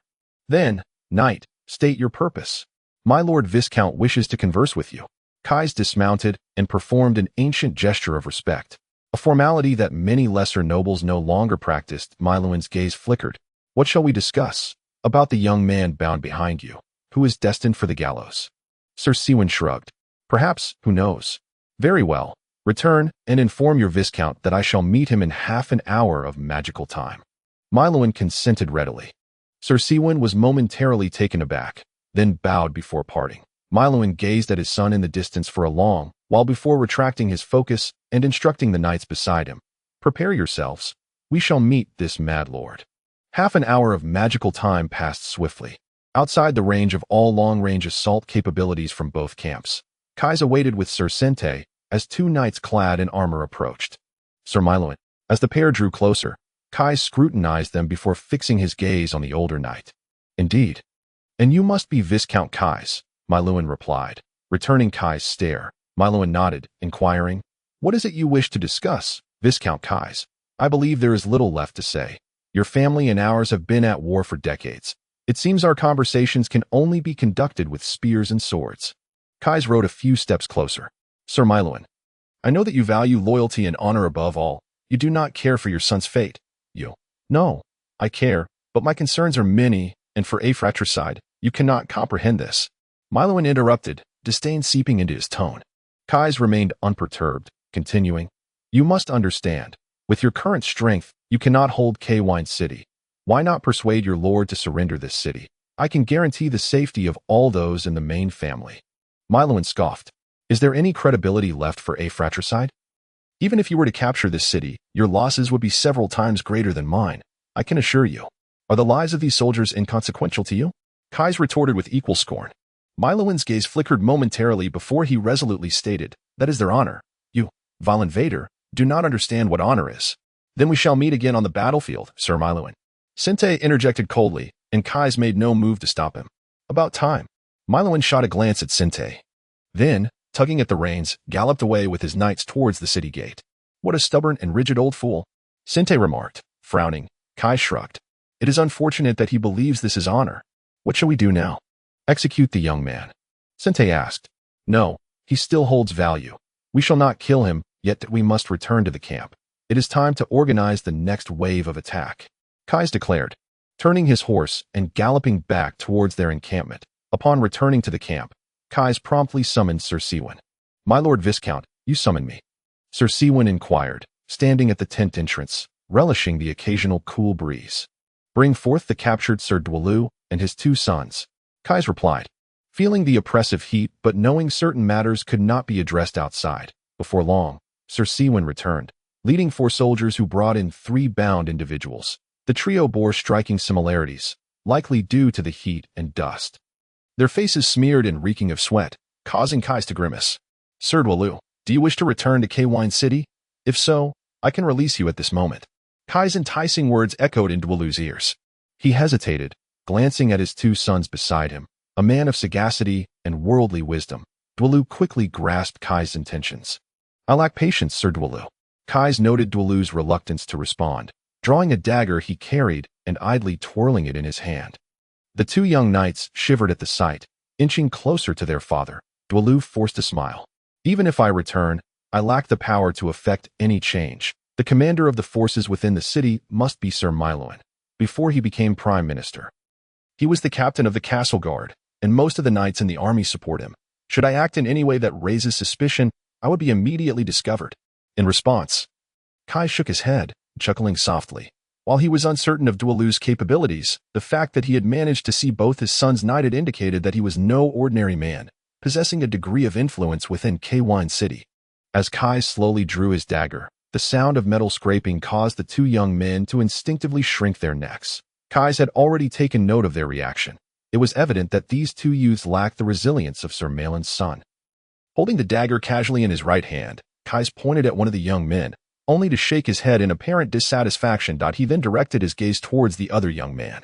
Then, knight, state your purpose. My Lord Viscount wishes to converse with you. Kais dismounted and performed an ancient gesture of respect, a formality that many lesser nobles no longer practiced. Miloin's gaze flickered. What shall we discuss? About the young man bound behind you, who is destined for the gallows. Sir Sewin shrugged. Perhaps, who knows? Very well. Return and inform your Viscount that I shall meet him in half an hour of magical time. Miloin consented readily. Sir Sewin was momentarily taken aback, then bowed before parting. Miloin gazed at his son in the distance for a long while before retracting his focus and instructing the knights beside him. Prepare yourselves. We shall meet this mad lord. Half an hour of magical time passed swiftly. Outside the range of all long-range assault capabilities from both camps, Kais awaited with Sir Sente as two knights clad in armor approached. Sir Miloin. As the pair drew closer, Kais scrutinized them before fixing his gaze on the older knight. Indeed. And you must be Viscount Kais, Miloin replied. Returning Kais' stare, Miloin nodded, inquiring, What is it you wish to discuss, Viscount Kais? I believe there is little left to say. Your family and ours have been at war for decades. It seems our conversations can only be conducted with spears and swords. Kais rode a few steps closer. Sir Miloin, I know that you value loyalty and honor above all. You do not care for your son's fate. You. No, I care, but my concerns are many, and for a fratricide, you cannot comprehend this. Miloin interrupted, disdain seeping into his tone. Kais remained unperturbed, continuing, You must understand. With your current strength, you cannot hold Kaywine City. Why not persuade your lord to surrender this city? I can guarantee the safety of all those in the main family. Miloin scoffed. Is there any credibility left for a fratricide? Even if you were to capture this city, your losses would be several times greater than mine, I can assure you. Are the lives of these soldiers inconsequential to you? Kais retorted with equal scorn. Miloin's gaze flickered momentarily before he resolutely stated, That is their honor. You, vile invader, do not understand what honor is. Then we shall meet again on the battlefield, Sir Miloin. Sente interjected coldly, and Kais made no move to stop him. About time. Miloin shot a glance at Sente. Then, tugging at the reins, galloped away with his knights towards the city gate. What a stubborn and rigid old fool, Sente remarked, frowning. Kais shrugged. It is unfortunate that he believes this is honor. What shall we do now? Execute the young man. Sente asked. No, he still holds value. We shall not kill him, yet we must return to the camp. It is time to organize the next wave of attack, Kais declared, turning his horse and galloping back towards their encampment. Upon returning to the camp, Kais promptly summoned Sir Sewin. My Lord Viscount, you summon me. Sir Sewin inquired, standing at the tent entrance, relishing the occasional cool breeze. Bring forth the captured Sir Dwelu and his two sons, Kais replied, feeling the oppressive heat but knowing certain matters could not be addressed outside. Before long, Sir Sewin returned, leading 4 soldiers who brought in 3 bound individuals. The trio bore striking similarities, likely due to the heat and dust. Their faces smeared and reeking of sweat, causing Kais to grimace. Sir Dwelu, do you wish to return to Kaywine City? If so, I can release you at this moment. Kai's enticing words echoed in Dwelu's ears. He hesitated, glancing at his 2 sons beside him, a man of sagacity and worldly wisdom. Dwelu quickly grasped Kai's intentions. I lack patience, Sir Dwelu. Kais noted Dwelu's reluctance to respond, drawing a dagger he carried and idly twirling it in his hand. The 2 young knights shivered at the sight, inching closer to their father. Dwelu forced a smile. Even if I return, I lack the power to effect any change. The commander of the forces within the city must be Sir Miloin. Before he became prime minister, he was the captain of the castle guard, and most of the knights in the army support him. Should I act in any way that raises suspicion, I would be immediately discovered. In response, Kai shook his head, chuckling softly. While he was uncertain of Dwelu's capabilities, the fact that he had managed to see both his sons knighted indicated that he was no ordinary man, possessing a degree of influence within Kaywine City. As Kai slowly drew his dagger, the sound of metal scraping caused the 2 young men to instinctively shrink their necks. Kais had already taken note of their reaction. It was evident that these 2 youths lacked the resilience of Sir Malin's son. Holding the dagger casually in his right hand, Kais pointed at one of the young men, only to shake his head in apparent dissatisfaction. He then directed his gaze towards the other young man.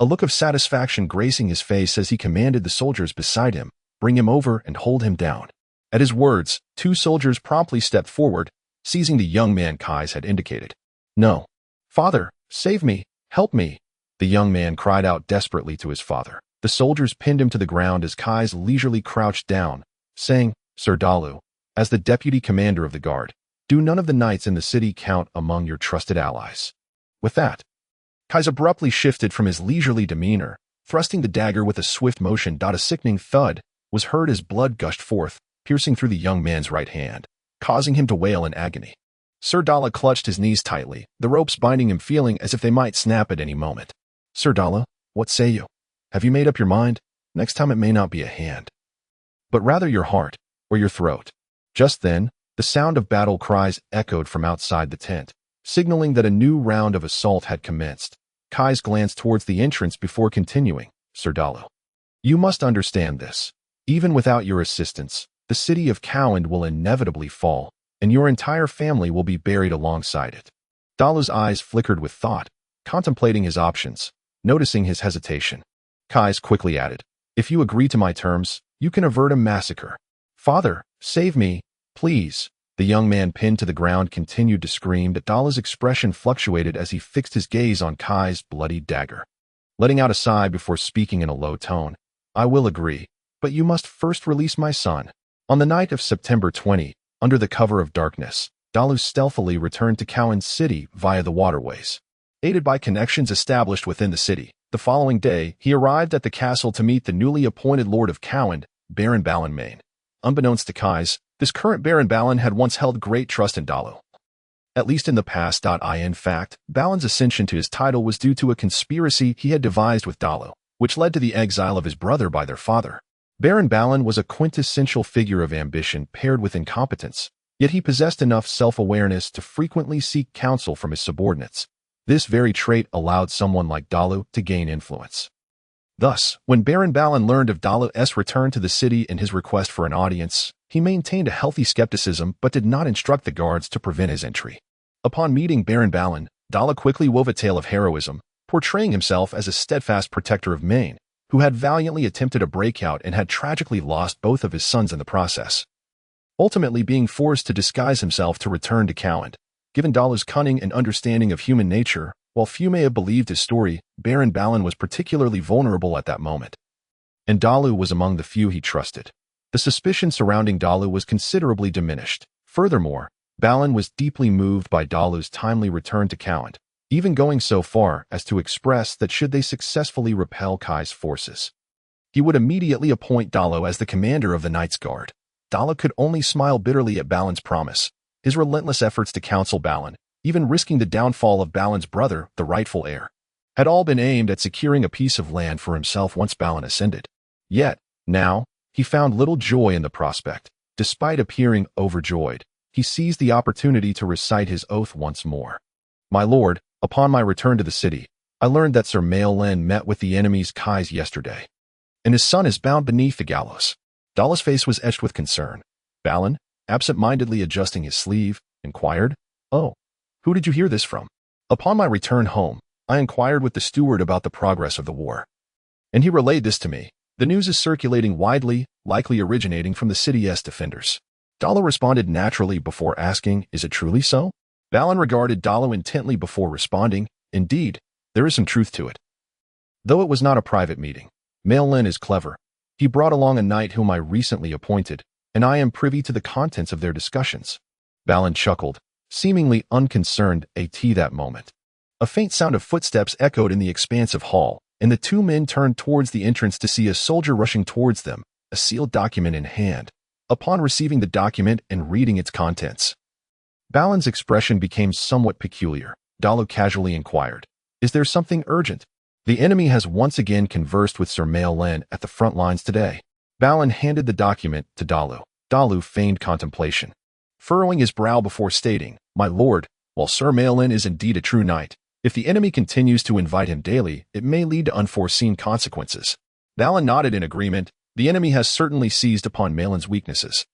A look of satisfaction gracing his face as he commanded the soldiers beside him, "Bring him over and hold him down." At his words, 2 soldiers promptly stepped forward, seizing the young man Kais had indicated. "No. Father, save me, help me," the young man cried out desperately to his father. The soldiers pinned him to the ground as Kais leisurely crouched down, saying, "Sir Dalu, as the deputy commander of the guard, do none of the knights in the city count among your trusted allies?" With that, Kais abruptly shifted from his leisurely demeanor, thrusting the dagger with a swift motion. A sickening thud was heard as blood gushed forth, piercing through the young man's right hand, causing him to wail in agony. Sir Dala clutched his knees tightly, the ropes binding him, feeling as if they might snap at any moment. "Sir Dala, what say you? Have you made up your mind? Next time it may not be a hand, but rather your heart or your throat." Just then, the sound of battle cries echoed from outside the tent, signaling that a new round of assault had commenced. Kais glanced towards the entrance before continuing, "Sir Dalu, you must understand this. Even without your assistance, the city of Cowland will inevitably fall, and your entire family will be buried alongside it." Dalu's eyes flickered with thought, contemplating his options. Noticing his hesitation, Kais quickly added, "If you agree to my terms, you can avert a massacre." "Father, save me, please." The young man pinned to the ground continued to scream. Dala's expression fluctuated as he fixed his gaze on Kai's bloody dagger. Letting out a sigh before speaking in a low tone, "I will agree, but you must first release my son." On the night of September 20, under the cover of darkness, Dalu stealthily returned to Cowan City via the waterways. Aided by connections established within the city, the following day, he arrived at the castle to meet the newly appointed Lord of Cowan, Baron Balin. Unbeknownst to Kais, this current Baron Balin had once held great trust in Dalu, at least in the past. In fact, Balin's ascension to his title was due to a conspiracy he had devised with Dalu, which led to the exile of his brother by their father. Baron Balin was a quintessential figure of ambition paired with incompetence, yet he possessed enough self-awareness to frequently seek counsel from his subordinates. This very trait allowed someone like Dalu to gain influence. Thus, when Baron Balin learned of Dalu's return to the city and his request for an audience, he maintained a healthy skepticism but did not instruct the guards to prevent his entry. Upon meeting Baron Balin, Dalu quickly wove a tale of heroism, portraying himself as a steadfast protector of Maine, who had valiantly attempted a breakout and had tragically lost both of his sons in the process. Ultimately being forced to disguise himself to return to Cowan. Given Dalu's cunning and understanding of human nature, while few may have believed his story, Baron Balin was particularly vulnerable at that moment. And Dalu was among the few he trusted. The suspicion surrounding Dalu was considerably diminished. Furthermore, Balin was deeply moved by Dalu's timely return to Cowan, even going so far as to express that should they successfully repel Kai's forces, he would immediately appoint Dalu as the commander of the Knights Guard. Dalu could only smile bitterly at Balin's promise. His relentless efforts to counsel Balin, even risking the downfall of Balin's brother, the rightful heir, had all been aimed at securing a piece of land for himself once Balin ascended. Yet, now, he found little joy in the prospect. Despite appearing overjoyed, he seized the opportunity to recite his oath once more. "My lord, upon my return to the city, I learned that Sir Harland met with the enemy's Kais yesterday, and his son is bound beneath the gallows." Dalu's face was etched with concern. Balin, absent-mindedly adjusting his sleeve, inquired, "Oh, who did you hear this from?" "Upon my return home, I inquired with the steward about the progress of the war, and he relayed this to me. The news is circulating widely, likely originating from the city's defenders." Dalu responded naturally before asking, "Is it truly so?" Balin regarded Dalu intently before responding, "Indeed, there is some truth to it. Though it was not a private meeting, Harland is clever. He brought along a knight whom I recently appointed, and I am privy to the contents of their discussions." Balin chuckled, seemingly unconcerned at that moment. A faint sound of footsteps echoed in the expansive hall, and the 2 men turned towards the entrance to see a soldier rushing towards them, a sealed document in hand. Upon receiving the document and reading its contents, Balin's expression became somewhat peculiar. Dalu casually inquired, "Is there something urgent?" "The enemy has once again conversed with Sir Harland at the front lines today." Balin handed the document to Dalu. Dalu feigned contemplation, furrowing his brow before stating, "My lord, while Sir Harland is indeed a true knight, if the enemy continues to invite him daily, it may lead to unforeseen consequences." Balin nodded in agreement. The enemy has certainly seized upon Harland's weaknesses,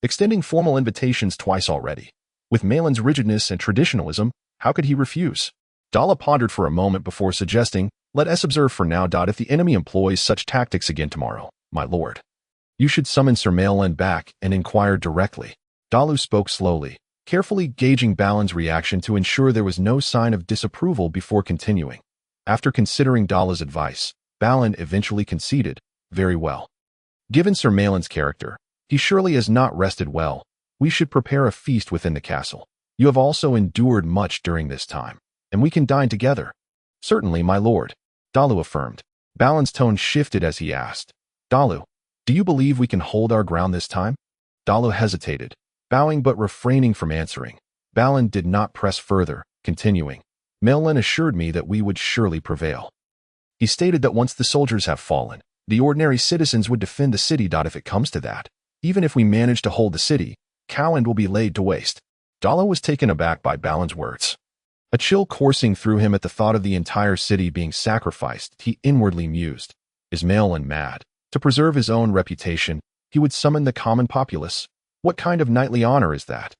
extending formal invitations twice already. With Malin's rigidness and traditionalism, how could he refuse? Dala pondered for a moment before suggesting, "Let us observe for now. If the enemy employs such tactics again tomorrow, my lord, you should summon Sir Malin back and inquire directly." Dalu spoke slowly, carefully gauging Balin's reaction to ensure there was no sign of disapproval before continuing. After considering Dala's advice, Balin eventually conceded, "Very well. Given Sir Malin's character, he surely has not rested well. We should prepare a feast within the castle. You have also endured much during this time, and we can dine together." "Certainly, my lord," Dalu affirmed. Balin's tone shifted as he asked, "Dalu, do you believe we can hold our ground this time?" Dalu hesitated, bowing but refraining from answering. Balin did not press further, continuing, "Malin assured me that we would surely prevail. He stated that once the soldiers have fallen, the ordinary citizens would defend the city. If it comes to that, even if we manage to hold the city, Harland will be laid to waste." Dalu was taken aback by Balin's words. A chill coursing through him at the thought of the entire city being sacrificed, he inwardly mused, "Is Malin mad? To preserve his own reputation, he would summon the common populace. What kind of knightly honor is that?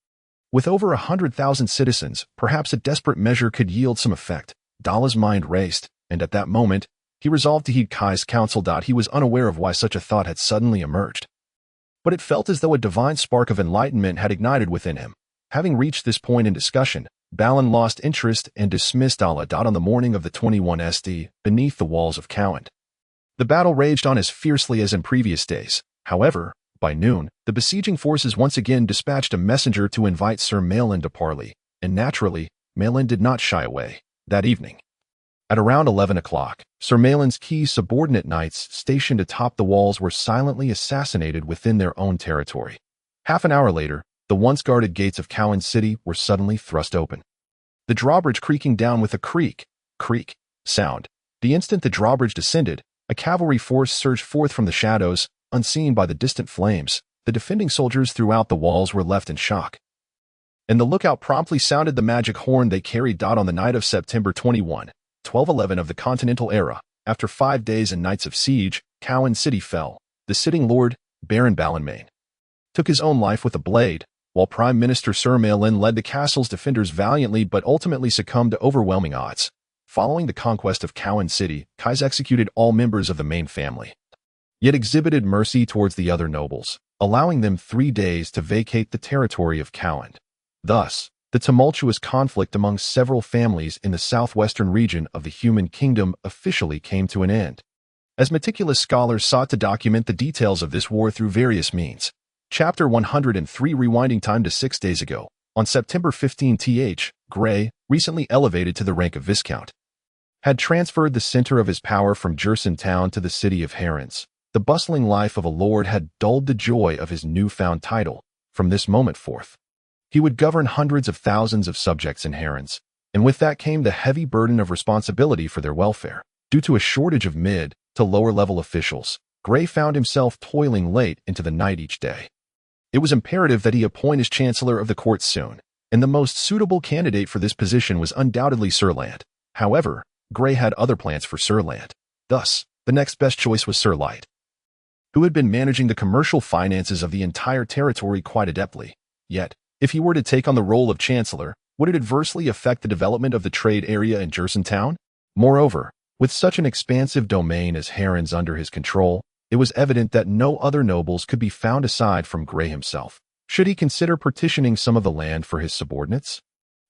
With over 100,000 citizens, perhaps a desperate measure could yield some effect." Dala's mind raced, and at that moment, he resolved to heed Kai's counsel. He was unaware of why such a thought had suddenly emerged, but it felt as though a divine spark of enlightenment had ignited within him. Having reached this point in discussion, Balin lost interest and dismissed Dala. On the morning of the 21st, beneath the walls of Harland, the battle raged on as fiercely as in previous days. However, by noon, the besieging forces once again dispatched a messenger to invite Sir Malin to parley, and naturally, Malin did not shy away. That evening, at around 11 o'clock, Sir Malin's key subordinate knights stationed atop the walls were silently assassinated within their own territory. Half an hour later, the once guarded gates of Cowan City were suddenly thrust open, the drawbridge creaking down with a creak sound. The instant the drawbridge descended, a cavalry force surged forth from the shadows, unseen by the distant flames. The defending soldiers throughout the walls were left in shock, and the lookout promptly sounded the magic horn they carried. On the night of September 21, 1211 of the Continental Era, after 5 days and nights of siege, Cowan City fell. The sitting lord, Baron Balin, took his own life with a blade, while Prime Minister Sir Malin led the castle's defenders valiantly but ultimately succumbed to overwhelming odds. Following the conquest of Cowan City, Kais executed all members of the main family, yet exhibited mercy towards the other nobles, allowing them 3 days to vacate the territory of Cowan. Thus, the tumultuous conflict among several families in the southwestern region of the human kingdom officially came to an end. As meticulous scholars sought to document the details of this war through various means, Chapter 103, rewinding time to 6 days ago, on September 15, Gray, recently elevated to the rank of Viscount, had transferred the center of his power from Jerson Town to the city of Harrans. The bustling life of a lord had dulled the joy of his newfound title. From this moment forth, he would govern hundreds of thousands of subjects in Harrans, and with that came the heavy burden of responsibility for their welfare. Due to a shortage of mid to lower-level officials, Gray found himself toiling late into the night each day. It was imperative that he appoint as Chancellor of the Court soon, and the most suitable candidate for this position was undoubtedly Sir Land. However, Gray had other plans for Sir Land. Thus, the next best choice was Sir Light, who had been managing the commercial finances of the entire territory quite adeptly. Yet, if he were to take on the role of Chancellor, would it adversely affect the development of the trade area in Jerson Town? Moreover, with such an expansive domain as Harrans under his control, it was evident that no other nobles could be found aside from Gray himself. Should he consider partitioning some of the land for his subordinates?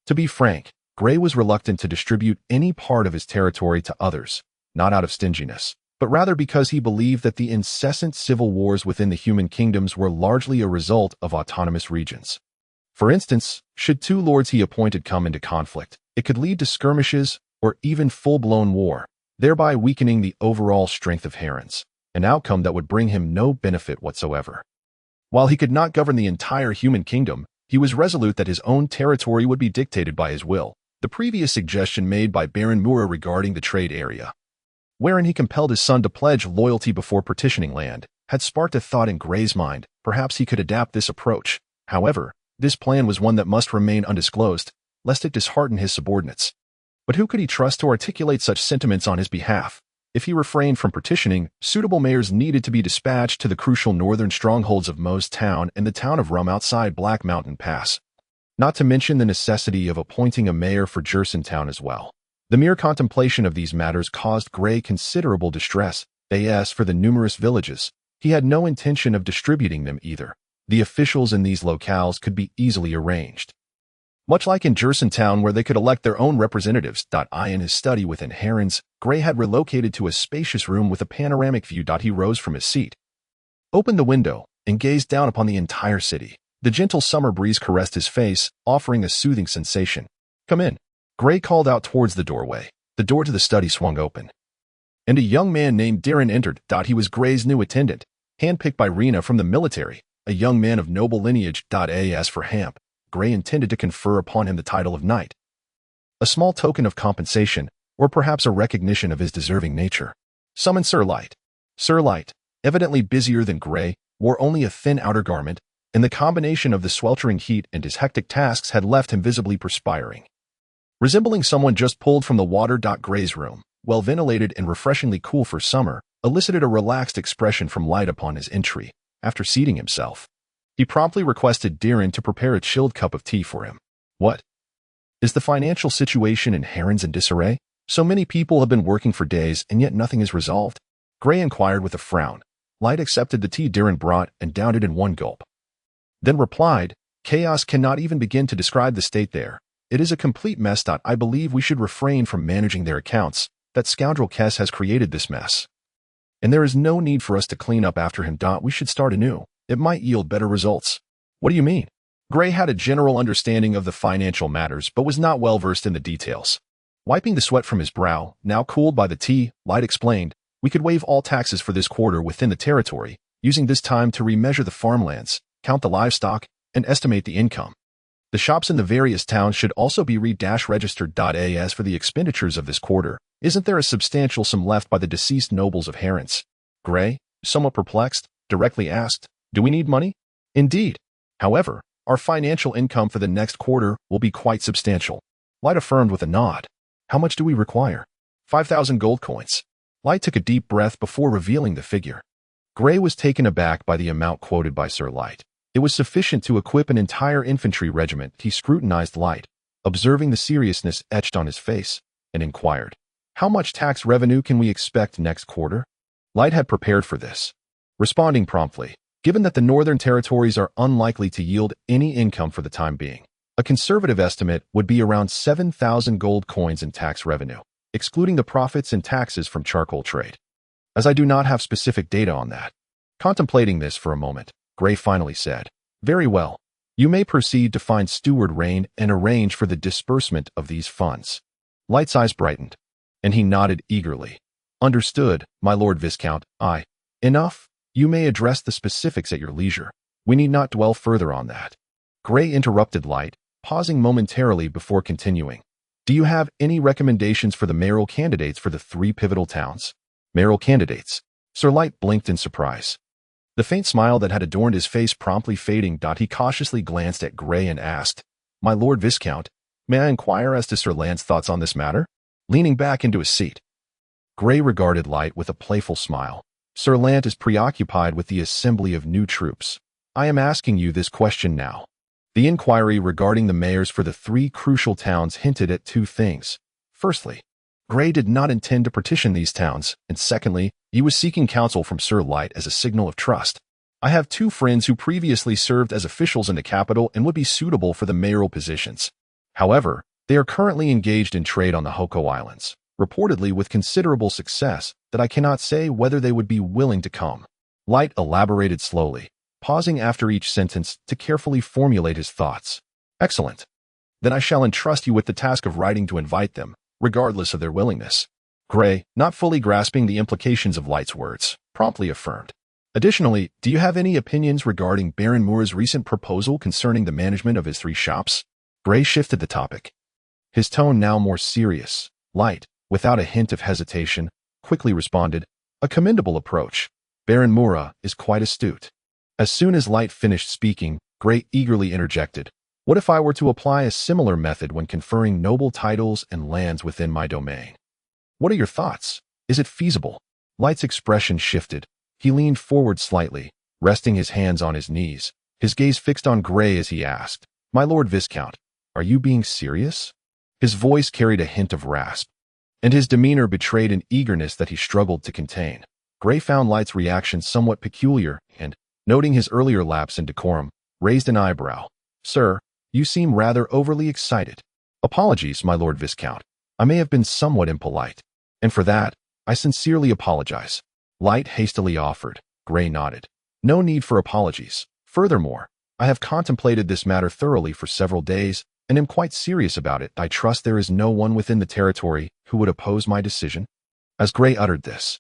To be frank, Gray was reluctant to distribute any part of his territory to others, not out of stinginess, but rather because he believed that the incessant civil wars within the human kingdoms were largely a result of autonomous regions. For instance, should 2 lords he appointed come into conflict, it could lead to skirmishes or even full-blown war, thereby weakening the overall strength of Harrans, an outcome that would bring him no benefit whatsoever. While he could not govern the entire human kingdom, he was resolute that his own territory would be dictated by his will. The previous suggestion made by Baron Mura regarding the trade area, wherein he compelled his son to pledge loyalty before partitioning land, had sparked a thought in Gray's mind. Perhaps he could adapt this approach. However, this plan was one that must remain undisclosed, lest it dishearten his subordinates. But who could he trust to articulate such sentiments on his behalf? If he refrained from partitioning, suitable mayors needed to be dispatched to the crucial northern strongholds of Moe's Town and the town of Rum outside Black Mountain Pass. not to mention the necessity of appointing a mayor for Town as well. The mere contemplation of these matters caused Gray considerable distress. As for the numerous villages, he had no intention of distributing them either. The officials in these locales could be easily arranged. Much like in Town, where they could elect their own representatives. In his study within Harland's, Gray had relocated to a spacious room with a panoramic view. He rose from his seat, opened the window, and gazed down upon the entire city. The gentle summer breeze caressed his face, offering a soothing sensation. "Come in," Gray called out towards the doorway. The door to the study swung open, and a young man named Darren entered. He was Gray's new attendant, handpicked by Rena from the military, a young man of noble lineage. As for Hamp, Gray intended to confer upon him the title of knight, a small token of compensation, or perhaps a recognition of his deserving nature. "Summon Sir Light." Sir Light, evidently busier than Gray, wore only a thin outer garment, and the combination of the sweltering heat and his hectic tasks had left him visibly perspiring. Resembling someone just pulled from the water. Gray's room, well ventilated and refreshingly cool for summer, elicited a relaxed expression from Light upon his entry. After seating himself, he promptly requested Darren to prepare a chilled cup of tea for him. "What? Is the financial situation in Harland's in disarray? So many people have been working for days and yet nothing is resolved?" Gray inquired with a frown. Light accepted the tea Darren brought and downed it in one gulp, then replied, "Chaos cannot even begin to describe the state there. It is a complete mess. I believe we should refrain from managing their accounts. That scoundrel Kess has created this mess, and there is no need for us to clean up after him. We should start anew. It might yield better results." "What do you mean?" Gray had a general understanding of the financial matters, but was not well versed in the details. Wiping the sweat from his brow, now cooled by the tea, Light explained, "We could waive all taxes for this quarter within the territory, using this time to remeasure the farmlands, count the livestock, and estimate the income. The shops in the various towns should also be re-registered. As for the expenditures of this quarter, isn't there a substantial sum left by the deceased nobles of Harland's?" Gray, somewhat perplexed, directly asked, "Do we need money?" "Indeed. However, our financial income for the next quarter will be quite substantial." Light affirmed with a nod. "How much do we require?" 5,000 gold coins. Light took a deep breath before revealing the figure. Gray was taken aback by the amount quoted by Sir Light. It was sufficient to equip an entire infantry regiment. He scrutinized Light, observing the seriousness etched on his face, and inquired, "How much tax revenue can we expect next quarter?" Light had prepared for this, responding promptly, "Given that the northern territories are unlikely to yield any income for the time being, a conservative estimate would be around 7,000 gold coins in tax revenue, excluding the profits and taxes from charcoal trade. As I do not have specific data on that." Contemplating this for a moment, Gray finally said, "Very well. You may proceed to find Steward Rain and arrange for the disbursement of these funds." Light's eyes brightened, and he nodded eagerly. "Understood, my Lord Viscount. Enough. You may address the specifics at your leisure. We need not dwell further on that." Gray interrupted Light, pausing momentarily before continuing. "Do you have any recommendations for the mayoral candidates for the 3 pivotal towns?" "Mayoral candidates?" Sir Light blinked in surprise. The faint smile that had adorned his face promptly fading. He cautiously glanced at Gray and asked, "My Lord Viscount, may I inquire as to Sir Lant's thoughts on this matter?" Leaning back into his seat, Gray regarded Light with a playful smile. "Sir Lant is preoccupied with the assembly of new troops. I am asking you this question now." The inquiry regarding the mayors for the 3 crucial towns hinted at 2 things. Firstly, Gray did not intend to partition these towns, and secondly, he was seeking counsel from Sir Light as a signal of trust. "I have 2 friends who previously served as officials in the capital and would be suitable for the mayoral positions. However, they are currently engaged in trade on the Hoko Islands, reportedly with considerable success, that I cannot say whether they would be willing to come." Light elaborated slowly, pausing after each sentence to carefully formulate his thoughts. "Excellent. Then I shall entrust you with the task of writing to invite them, regardless of their willingness." Gray, not fully grasping the implications of Light's words, promptly affirmed. "Additionally, do you have any opinions regarding Baron Moore's recent proposal concerning the management of his 3 shops?" Gray shifted the topic, his tone now more serious. Light, without a hint of hesitation, quickly responded, "A commendable approach. Baron Moore is quite astute." As soon as Light finished speaking, Gray eagerly interjected, "What if I were to apply a similar method when conferring noble titles and lands within my domain? What are your thoughts? Is it feasible?" Light's expression shifted. He leaned forward slightly, resting his hands on his knees, his gaze fixed on Gray as he asked, My Lord Viscount, are you being serious? His voice carried a hint of rasp, and his demeanor betrayed an eagerness that he struggled to contain. Gray found Light's reaction somewhat peculiar and, noting his earlier lapse in decorum, raised an eyebrow. Sir, you seem rather overly excited. Apologies, my Lord Viscount. I may have been somewhat impolite, and for that, I sincerely apologize. Light hastily offered. Gray nodded. No need for apologies. Furthermore, I have contemplated this matter thoroughly for several days, and am quite serious about it. I trust there is no one within the territory who would oppose my decision. As Gray uttered this,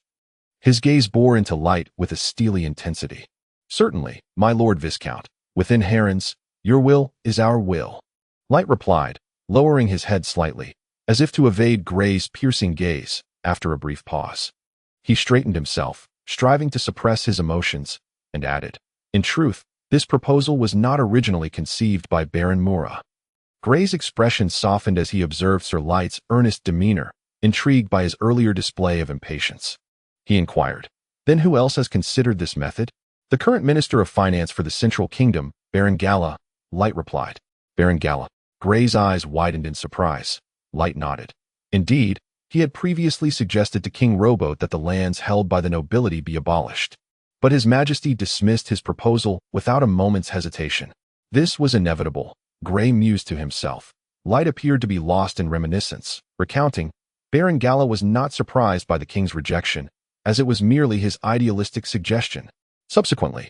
his gaze bore into Light with a steely intensity. Certainly, my Lord Viscount. Within Harland's, your will is our will. Light replied, lowering his head slightly, as if to evade Gray's piercing gaze. After a brief pause, he straightened himself, striving to suppress his emotions, and added, in truth, this proposal was not originally conceived by Baron Mura. Gray's expression softened as he observed Sir Light's earnest demeanor, intrigued by his earlier display of impatience. He inquired, then who else has considered this method? The current Minister of Finance for the Central Kingdom, Baron Gala. Light replied. Baron Gala. Gray's eyes widened in surprise. Light nodded. Indeed, he had previously suggested to King Robote that the lands held by the nobility be abolished. But His Majesty dismissed his proposal without a moment's hesitation. This was inevitable, Gray mused to himself. Light appeared to be lost in reminiscence. Recounting, Baron Gala was not surprised by the king's rejection, as it was merely his idealistic suggestion. Subsequently,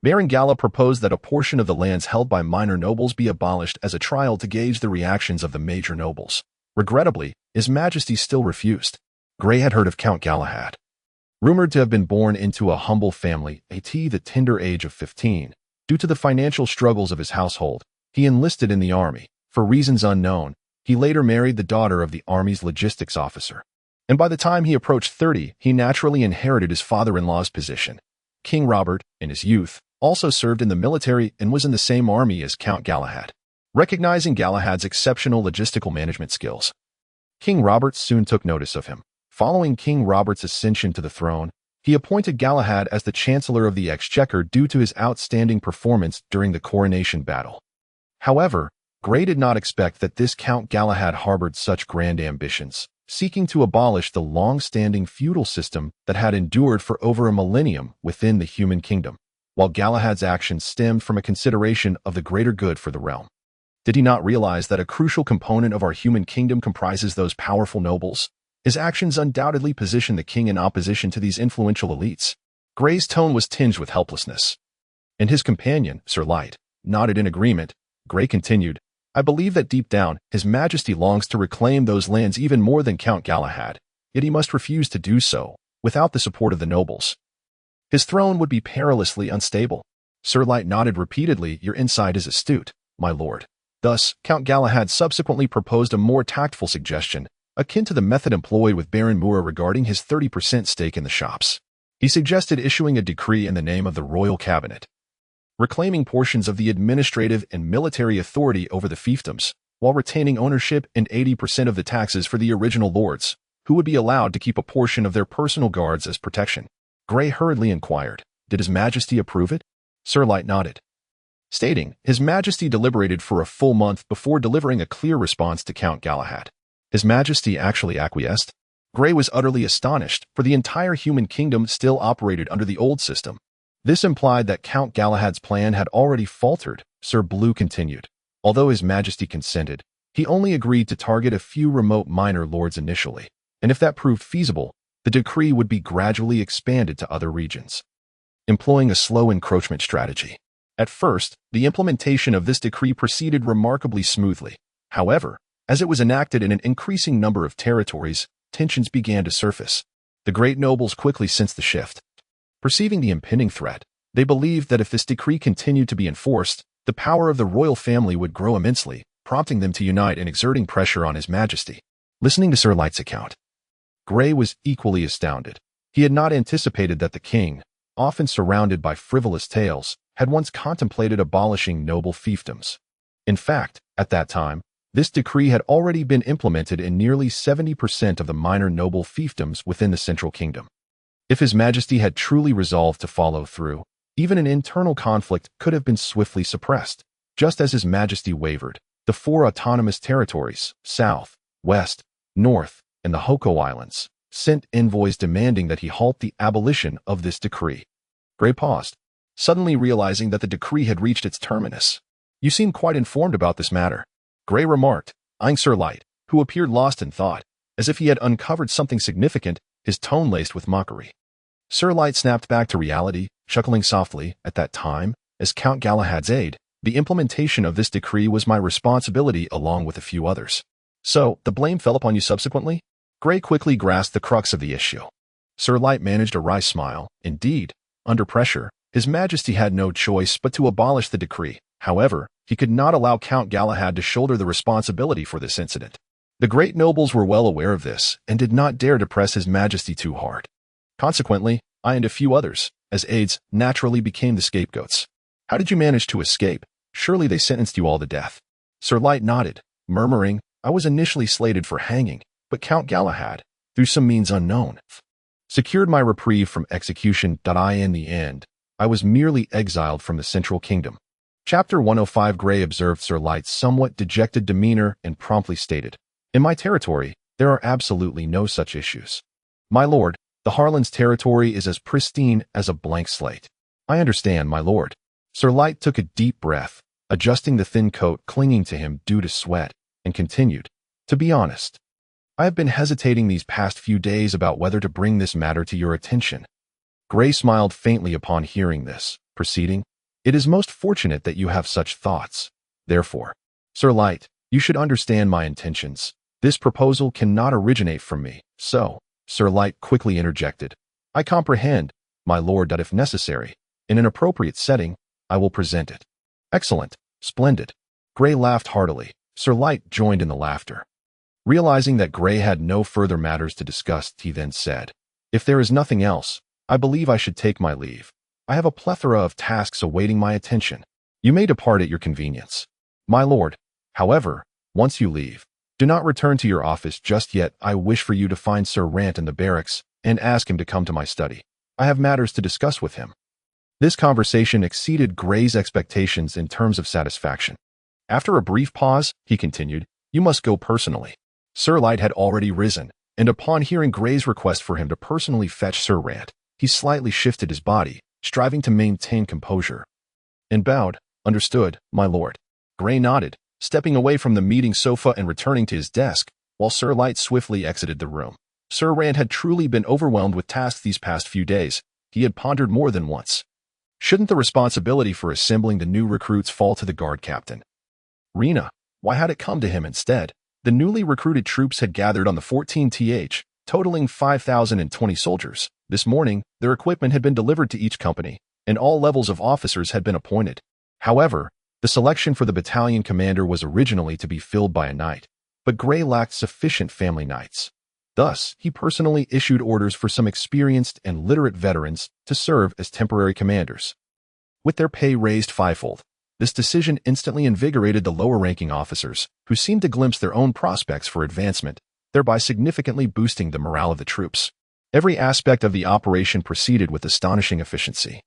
Baron Gala proposed that a portion of the lands held by minor nobles be abolished as a trial to gauge the reactions of the major nobles. Regrettably, His Majesty still refused. Gray had heard of Count Galahad. Rumored to have been born into a humble family at the tender age of 15, due to the financial struggles of his household, he enlisted in the army. For reasons unknown, he later married the daughter of the army's logistics officer. And by the time he approached 30, he naturally inherited his father-in-law's position. King Robert, in his youth, also served in the military and was in the same army as Count Galahad. Recognizing Galahad's exceptional logistical management skills, King Robert soon took notice of him. Following King Robert's ascension to the throne, he appointed Galahad as the Chancellor of the Exchequer due to his outstanding performance during the coronation battle. However, Gray did not expect that this Count Galahad harbored such grand ambitions, seeking to abolish the long-standing feudal system that had endured for over a millennium within the human kingdom, while Galahad's actions stemmed from a consideration of the greater good for the realm. Did he not realize that a crucial component of our human kingdom comprises those powerful nobles? His actions undoubtedly position the king in opposition to these influential elites. Gray's tone was tinged with helplessness. And his companion, Sir Light, nodded in agreement. Gray continued, I believe that deep down, His Majesty longs to reclaim those lands even more than Count Galahad, yet he must refuse to do so, without the support of the nobles. His throne would be perilously unstable. Sir Light nodded repeatedly. Your insight is astute, my lord. Thus, Count Galahad subsequently proposed a more tactful suggestion, akin to the method employed with Baron Mura regarding his 30% stake in the shops. He suggested issuing a decree in the name of the royal cabinet, reclaiming portions of the administrative and military authority over the fiefdoms, while retaining ownership and 80% of the taxes for the original lords, who would be allowed to keep a portion of their personal guards as protection. Gray hurriedly inquired, did His Majesty approve it? Sir Light nodded, stating, His Majesty deliberated for a full month before delivering a clear response to Count Galahad. His Majesty actually acquiesced? Gray was utterly astonished, for the entire human kingdom still operated under the old system. This implied that Count Galahad's plan had already faltered, Sir Blue continued. Although His Majesty consented, he only agreed to target a few remote minor lords initially, and if that proved feasible, the decree would be gradually expanded to other regions, employing a slow encroachment strategy. At first, the implementation of this decree proceeded remarkably smoothly. However, as it was enacted in an increasing number of territories, tensions began to surface. The great nobles quickly sensed the shift. Perceiving the impending threat, they believed that if this decree continued to be enforced, the power of the royal family would grow immensely, prompting them to unite in exerting pressure on His Majesty. Listening to Sir Light's account, Gray was equally astounded. He had not anticipated that the king, often surrounded by frivolous tales, had once contemplated abolishing noble fiefdoms. In fact, at that time, this decree had already been implemented in nearly 70% of the minor noble fiefdoms within the Central Kingdom. If His Majesty had truly resolved to follow through, even an internal conflict could have been swiftly suppressed. Just as His Majesty wavered, the 4 autonomous territories, South, West, North, and the Hoko Islands, sent envoys demanding that he halt the abolition of this decree. Gray paused, suddenly realizing that the decree had reached its terminus. "You seem quite informed about this matter," Gray remarked, eyeing Sir Light, who appeared lost in thought, as if he had uncovered something significant, his tone laced with mockery. Sir Light snapped back to reality, chuckling softly. "At that time, as Count Galahad's aide, the implementation of this decree was my responsibility along with a few others. So, the blame fell upon you subsequently?" Gray quickly grasped the crux of the issue. Sir Light managed a wry smile. Indeed, under pressure, His Majesty had no choice but to abolish the decree. However, he could not allow Count Galahad to shoulder the responsibility for this incident. The great nobles were well aware of this and did not dare to press His Majesty too hard. Consequently, I and a few others, as aides, naturally became the scapegoats. "How did you manage to escape? Surely they sentenced you all to death." Sir Light nodded, murmuring, "I was initially slated for hanging, but Count Galahad, through some means unknown, secured my reprieve from execution. In the end, I was merely exiled from the Central Kingdom." Chapter 105. Gray observed Sir Light's somewhat dejected demeanor and promptly stated, "In my territory, there are absolutely no such issues. My lord, the Harland's territory is as pristine as a blank slate." "I understand, my lord." Sir Light took a deep breath, adjusting the thin coat clinging to him due to sweat, and continued, "To be honest, I have been hesitating these past few days about whether to bring this matter to your attention." Gray smiled faintly upon hearing this, proceeding, "It is most fortunate that you have such thoughts. Therefore, Sir Light, you should understand my intentions. This proposal cannot originate from me, so," Sir Light quickly interjected, "I comprehend, my lord, that if necessary, in an appropriate setting, I will present it." "Excellent, splendid." Gray laughed heartily. Sir Light joined in the laughter. Realizing that Gray had no further matters to discuss, he then said, "If there is nothing else, I believe I should take my leave. I have a plethora of tasks awaiting my attention. You may depart at your convenience. My lord, however, once you leave, do not return to your office just yet. I wish for you to find Sir Rant in the barracks and ask him to come to my study. I have matters to discuss with him." This conversation exceeded Gray's expectations in terms of satisfaction. After a brief pause, he continued, "You must go personally." Sir Light had already risen, and upon hearing Gray's request for him to personally fetch Sir Rant, he slightly shifted his body, striving to maintain composure, and bowed. "Understood, my lord." Gray nodded, stepping away from the meeting sofa and returning to his desk, while Sir Light swiftly exited the room. Sir Rant had truly been overwhelmed with tasks these past few days. He had pondered more than once. Shouldn't the responsibility for assembling the new recruits fall to the guard captain? Rena, why had it come to him instead? The newly recruited troops had gathered on the 14th, totaling 5,020 soldiers. This morning, their equipment had been delivered to each company, and all levels of officers had been appointed. However, the selection for the battalion commander was originally to be filled by a knight, but Gray lacked sufficient family knights. Thus, he personally issued orders for some experienced and literate veterans to serve as temporary commanders. With their pay raised fivefold, this decision instantly invigorated the lower-ranking officers, who seemed to glimpse their own prospects for advancement, thereby significantly boosting the morale of the troops. Every aspect of the operation proceeded with astonishing efficiency.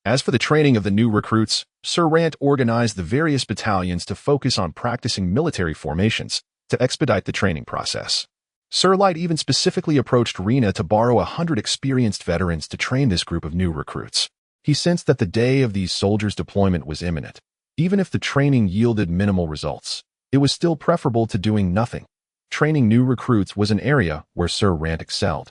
As for the training of the new recruits, Sir Rant organized the various battalions to focus on practicing military formations to expedite the training process. Sir Light even specifically approached Rena to borrow 100 experienced veterans to train this group of new recruits. He sensed that the day of these soldiers' deployment was imminent. Even if the training yielded minimal results, it was still preferable to doing nothing. Training new recruits was an area where Sir Rant excelled.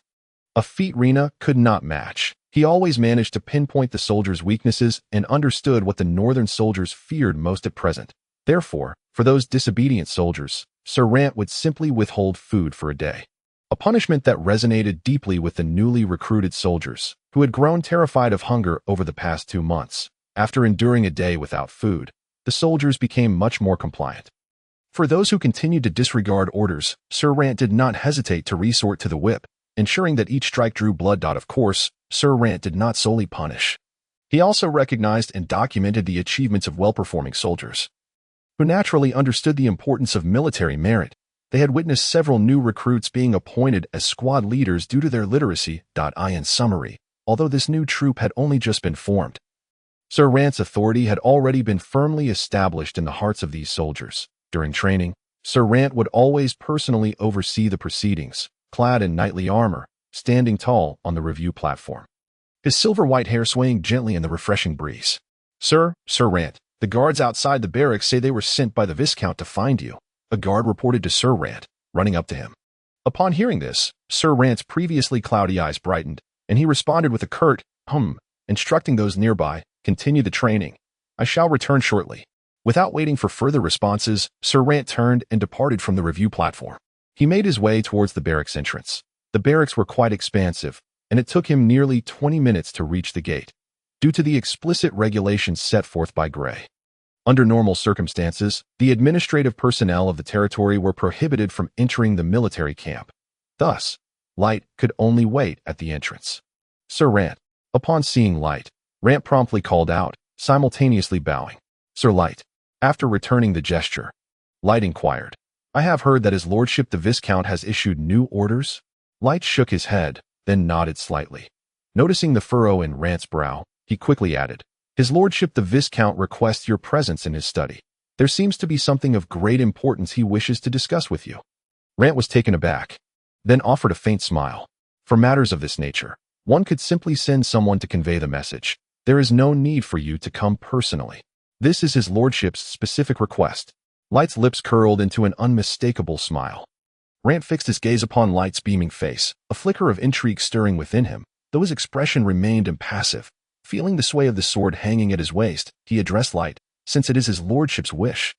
A feat Rena could not match. He always managed to pinpoint the soldiers' weaknesses and understood what the northern soldiers feared most at present. Therefore, for those disobedient soldiers, Sir Rant would simply withhold food for a day. A punishment that resonated deeply with the newly recruited soldiers, who had grown terrified of hunger over the past 2 months. After enduring a day without food, the soldiers became much more compliant. For those who continued to disregard orders, Sir Rant did not hesitate to resort to the whip, ensuring that each strike drew blood. Of course, Sir Rant did not solely punish. He also recognized and documented the achievements of well-performing soldiers, who naturally understood the importance of military merit. They had witnessed several new recruits being appointed as squad leaders due to their literacy. In summary, although this new troop had only just been formed, Sir Rant's authority had already been firmly established in the hearts of these soldiers. During training, Sir Rant would always personally oversee the proceedings, clad in knightly armor, standing tall on the review platform, his silver-white hair swaying gently in the refreshing breeze. Sir Rant, the guards outside the barracks say they were sent by the Viscount to find you," a guard reported to Sir Rant, running up to him. Upon hearing this, Sir Rant's previously cloudy eyes brightened, and he responded with a curt, instructing those nearby, "Continue the training. I shall return shortly." Without waiting for further responses, Sir Rant turned and departed from the review platform. He made his way towards the barracks entrance. The barracks were quite expansive, and it took him nearly 20 minutes to reach the gate, due to the explicit regulations set forth by Gray. Under normal circumstances, the administrative personnel of the territory were prohibited from entering the military camp. Thus, Light could only wait at the entrance. Sir Rant. Upon seeing Light, Rant promptly called out, simultaneously bowing. "Sir Light." After returning the gesture, Light inquired, "I have heard that His Lordship the Viscount has issued new orders?" Light shook his head, then nodded slightly. Noticing the furrow in Rant's brow, he quickly added, "His Lordship the Viscount requests your presence in his study. There seems to be something of great importance he wishes to discuss with you." Rant was taken aback, then offered a faint smile. "For matters of this nature, one could simply send someone to convey the message. There is no need for you to come personally. This is His Lordship's specific request." Light's lips curled into an unmistakable smile. Rant fixed his gaze upon Light's beaming face, a flicker of intrigue stirring within him, though his expression remained impassive. Feeling the sway of the sword hanging at his waist, he addressed Light, "Since it is His Lordship's wish,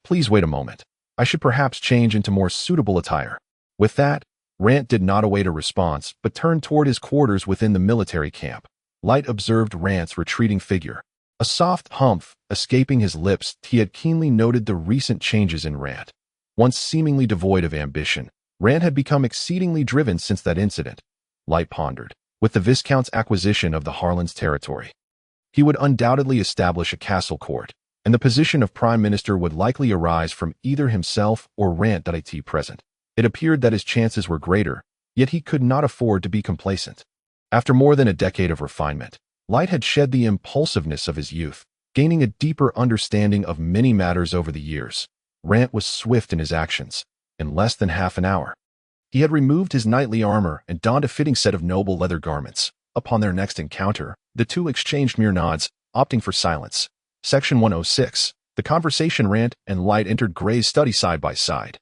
please wait a moment. I should perhaps change into more suitable attire." With that, Rant did not await a response, but turned toward his quarters within the military camp. Light observed Rant's retreating figure, a soft humph escaping his lips. He had keenly noted the recent changes in Rant. Once seemingly devoid of ambition, Rant had become exceedingly driven since that incident. Light pondered. With the Viscount's acquisition of the Harland's territory, he would undoubtedly establish a castle court, and the position of Prime Minister would likely arise from either himself or Rant. Present. It appeared that his chances were greater, yet he could not afford to be complacent. After more than a decade of refinement, Light had shed the impulsiveness of his youth, gaining a deeper understanding of many matters over the years. Rant was swift in his actions. In less than half an hour, he had removed his knightly armor and donned a fitting set of noble leather garments. Upon their next encounter, the two exchanged mere nods, opting for silence. Section 106. The conversation. Rant and Light entered Gray's study side by side.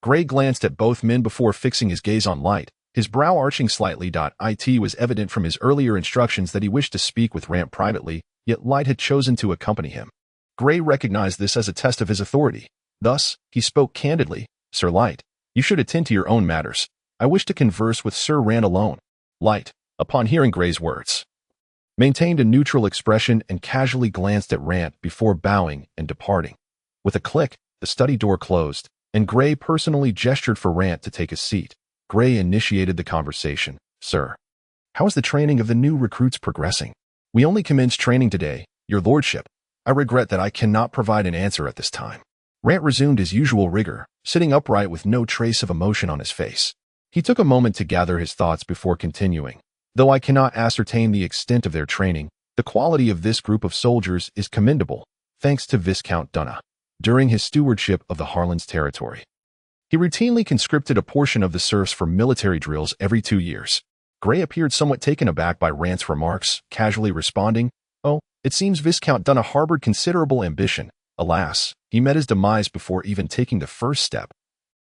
Gray glanced at both men before fixing his gaze on Light, his brow arching slightly. It was evident from his earlier instructions that he wished to speak with Rant privately, yet Light had chosen to accompany him. Gray recognized this as a test of his authority. Thus, he spoke candidly, "Sir Light, you should attend to your own matters. I wish to converse with Sir Rant alone." Light, upon hearing Gray's words, maintained a neutral expression and casually glanced at Rant before bowing and departing. With a click, the study door closed, and Gray personally gestured for Rant to take a seat. Gray initiated the conversation. "Sir, how is the training of the new recruits progressing?" "We only commenced training today, Your Lordship. I regret that I cannot provide an answer at this time." Rant resumed his usual rigor, sitting upright with no trace of emotion on his face. He took a moment to gather his thoughts before continuing. "Though I cannot ascertain the extent of their training, the quality of this group of soldiers is commendable, thanks to Viscount Dunna. During his stewardship of the Harland's territory, he routinely conscripted a portion of the serfs for military drills every 2 years. Gray appeared somewhat taken aback by Rant's remarks, casually responding, "Oh, it seems Viscount Dunna harbored considerable ambition. Alas, he met his demise before even taking the first step,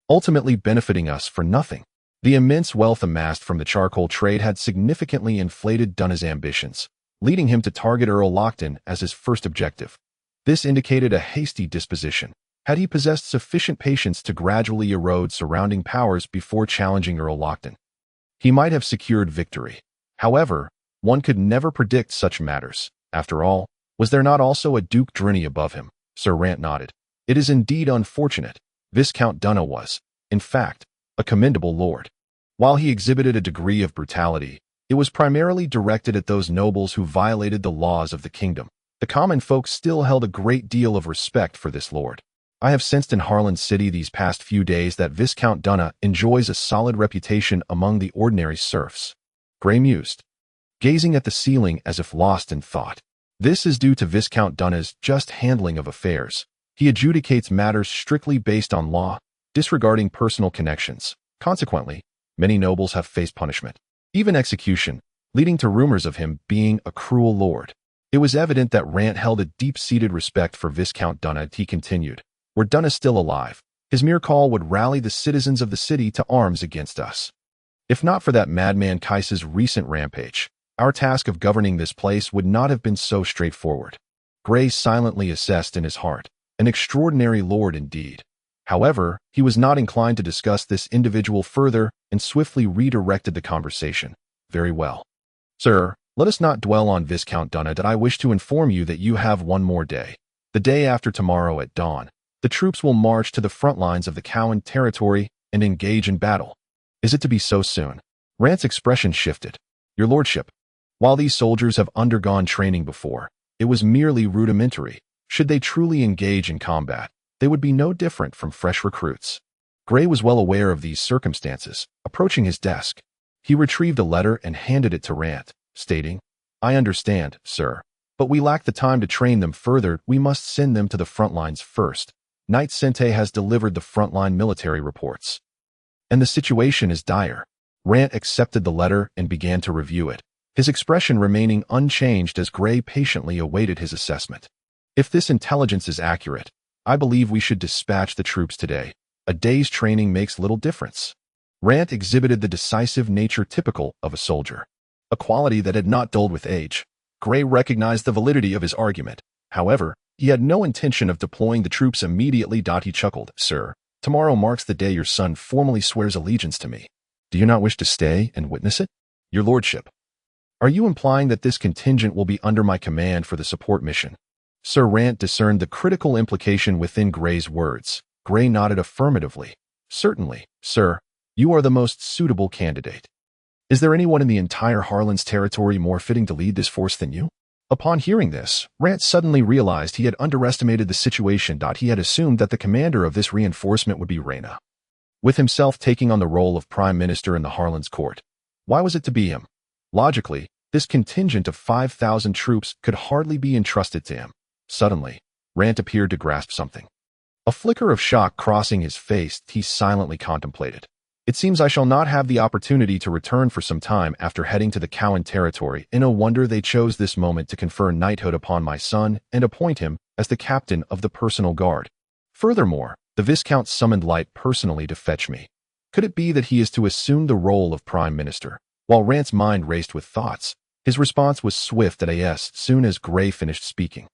ultimately benefiting us for nothing." The immense wealth amassed from the charcoal trade had significantly inflated Dunna's ambitions, leading him to target Earl Lockton as his first objective. This indicated a hasty disposition. Had he possessed sufficient patience to gradually erode surrounding powers before challenging Earl Lockton, he might have secured victory. However, one could never predict such matters. After all, was there not also a Duke Drenny above him? Sir Rant nodded. "It is indeed unfortunate. Viscount Dunna was, in fact, a commendable lord. While he exhibited a degree of brutality, it was primarily directed at those nobles who violated the laws of the kingdom. The common folk still held a great deal of respect for this lord. I have sensed in Harland City these past few days that Viscount Dunna enjoys a solid reputation among the ordinary serfs." Gray mused, gazing at the ceiling as if lost in thought. This is due to Viscount Dunna's just handling of affairs. He adjudicates matters strictly based on law, disregarding personal connections. Consequently, many nobles have faced punishment, even execution, leading to rumors of him being a cruel lord. It was evident that Rant held a deep-seated respect for Viscount Dunna. He continued, "Were Dunna still alive, his mere call would rally the citizens of the city to arms against us. If not for that madman Kais's recent rampage, our task of governing this place would not have been so straightforward." Gray silently assessed in his heart, an extraordinary lord indeed. However, he was not inclined to discuss this individual further and swiftly redirected the conversation. "Very well. Sir, let us not dwell on Viscount Dunna. I wish to inform you that you have one more day. The day after tomorrow at dawn, the troops will march to the front lines of the Cowan territory and engage in battle." "Is it to be so soon?" Rant's expression shifted. "Your lordship, while these soldiers have undergone training before, it was merely rudimentary. Should they truly engage in combat, they would be no different from fresh recruits." Gray was well aware of these circumstances. Approaching his desk, he retrieved a letter and handed it to Rant, stating, "I understand, sir, but we lack the time to train them further. We must send them to the front lines first. Knight Sente has delivered the frontline military reports, and the situation is dire." Rant accepted the letter and began to review it, his expression remaining unchanged as Gray patiently awaited his assessment. "If this intelligence is accurate, I believe we should dispatch the troops today. A day's training makes little difference." Rant exhibited the decisive nature typical of a soldier, a quality that had not dulled with age. Gray recognized the validity of his argument. However, he had no intention of deploying the troops immediately. He chuckled. "Sir, tomorrow marks the day your son formally swears allegiance to me. Do you not wish to stay and witness it?" "Your lordship, are you implying that this contingent will be under my command for the support mission?" Sir Rant discerned the critical implication within Gray's words. Gray nodded affirmatively. "Certainly, sir. You are the most suitable candidate. Is there anyone in the entire Harland's territory more fitting to lead this force than you?" Upon hearing this, Rant suddenly realized he had underestimated the situation. He had assumed that the commander of this reinforcement would be Reyna, with himself taking on the role of prime minister in the Harland's court. Why was it to be him? Logically, this contingent of 5,000 troops could hardly be entrusted to him. Suddenly, Rant appeared to grasp something. A flicker of shock crossing his face, he silently contemplated. "It seems I shall not have the opportunity to return for some time after heading to the Cowan territory. No wonder they chose this moment to confer knighthood upon my son and appoint him as the captain of the personal guard. Furthermore, the Viscount summoned Light personally to fetch me. Could it be that he is to assume the role of prime minister?" While Rant's mind raced with thoughts, his response was swift as soon as Gray finished speaking.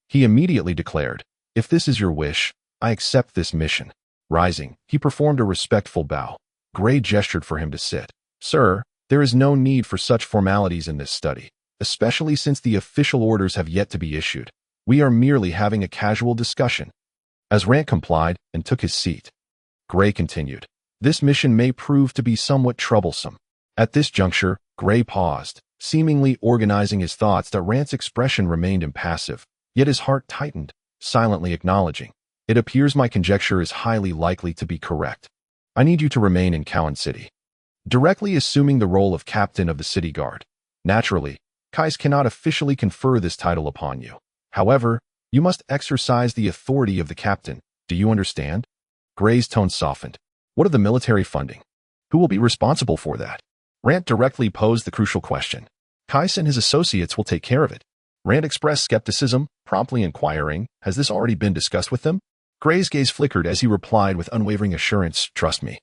He immediately declared, "If this is your wish, I accept this mission." Rising, he performed a respectful bow. Gray gestured for him to sit. "Sir, there is no need for such formalities in this study, especially since the official orders have yet to be issued. We are merely having a casual discussion." As Rant complied and took his seat, Gray continued, "This mission may prove to be somewhat troublesome." At this juncture, Gray paused, seemingly organizing his thoughts. Rant's expression remained impassive, yet his heart tightened, silently acknowledging, "It appears my conjecture is highly likely to be correct. I need you to remain in Cowan City, directly assuming the role of captain of the city guard. Naturally, Kais cannot officially confer this title upon you. However, you must exercise the authority of the captain. Do you understand?" Gray's tone softened. "What of the military funding? Who will be responsible for that?" Rant directly posed the crucial question. "Kais and his associates will take care of it." Rant expressed skepticism, promptly inquiring, "Has this already been discussed with them?" Gray's gaze flickered as he replied with unwavering assurance, "Trust me,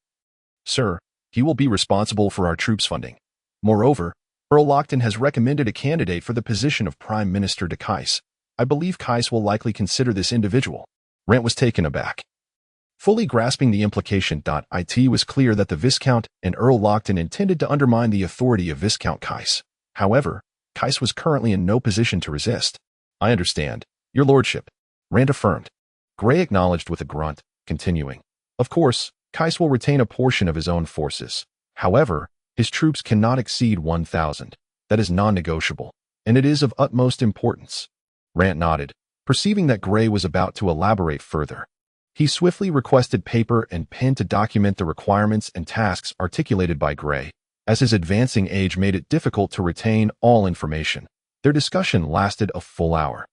sir, he will be responsible for our troops' funding. Moreover, Earl Lockton has recommended a candidate for the position of Prime Minister to Kais. I believe Kais will likely consider this individual." Rant was taken aback. Fully grasping the implication, it was clear that the Viscount and Earl Lockton intended to undermine the authority of Viscount Kais. However, Kais was currently in no position to resist. "I understand, your lordship," Rant affirmed. Gray acknowledged with a grunt, continuing, "Of course, Kais will retain a portion of his own forces. However, his troops cannot exceed 1,000. That is non-negotiable, and it is of utmost importance." Rant nodded, perceiving that Gray was about to elaborate further. He swiftly requested paper and pen to document the requirements and tasks articulated by Gray, as his advancing age made it difficult to retain all information. Their discussion lasted a full hour,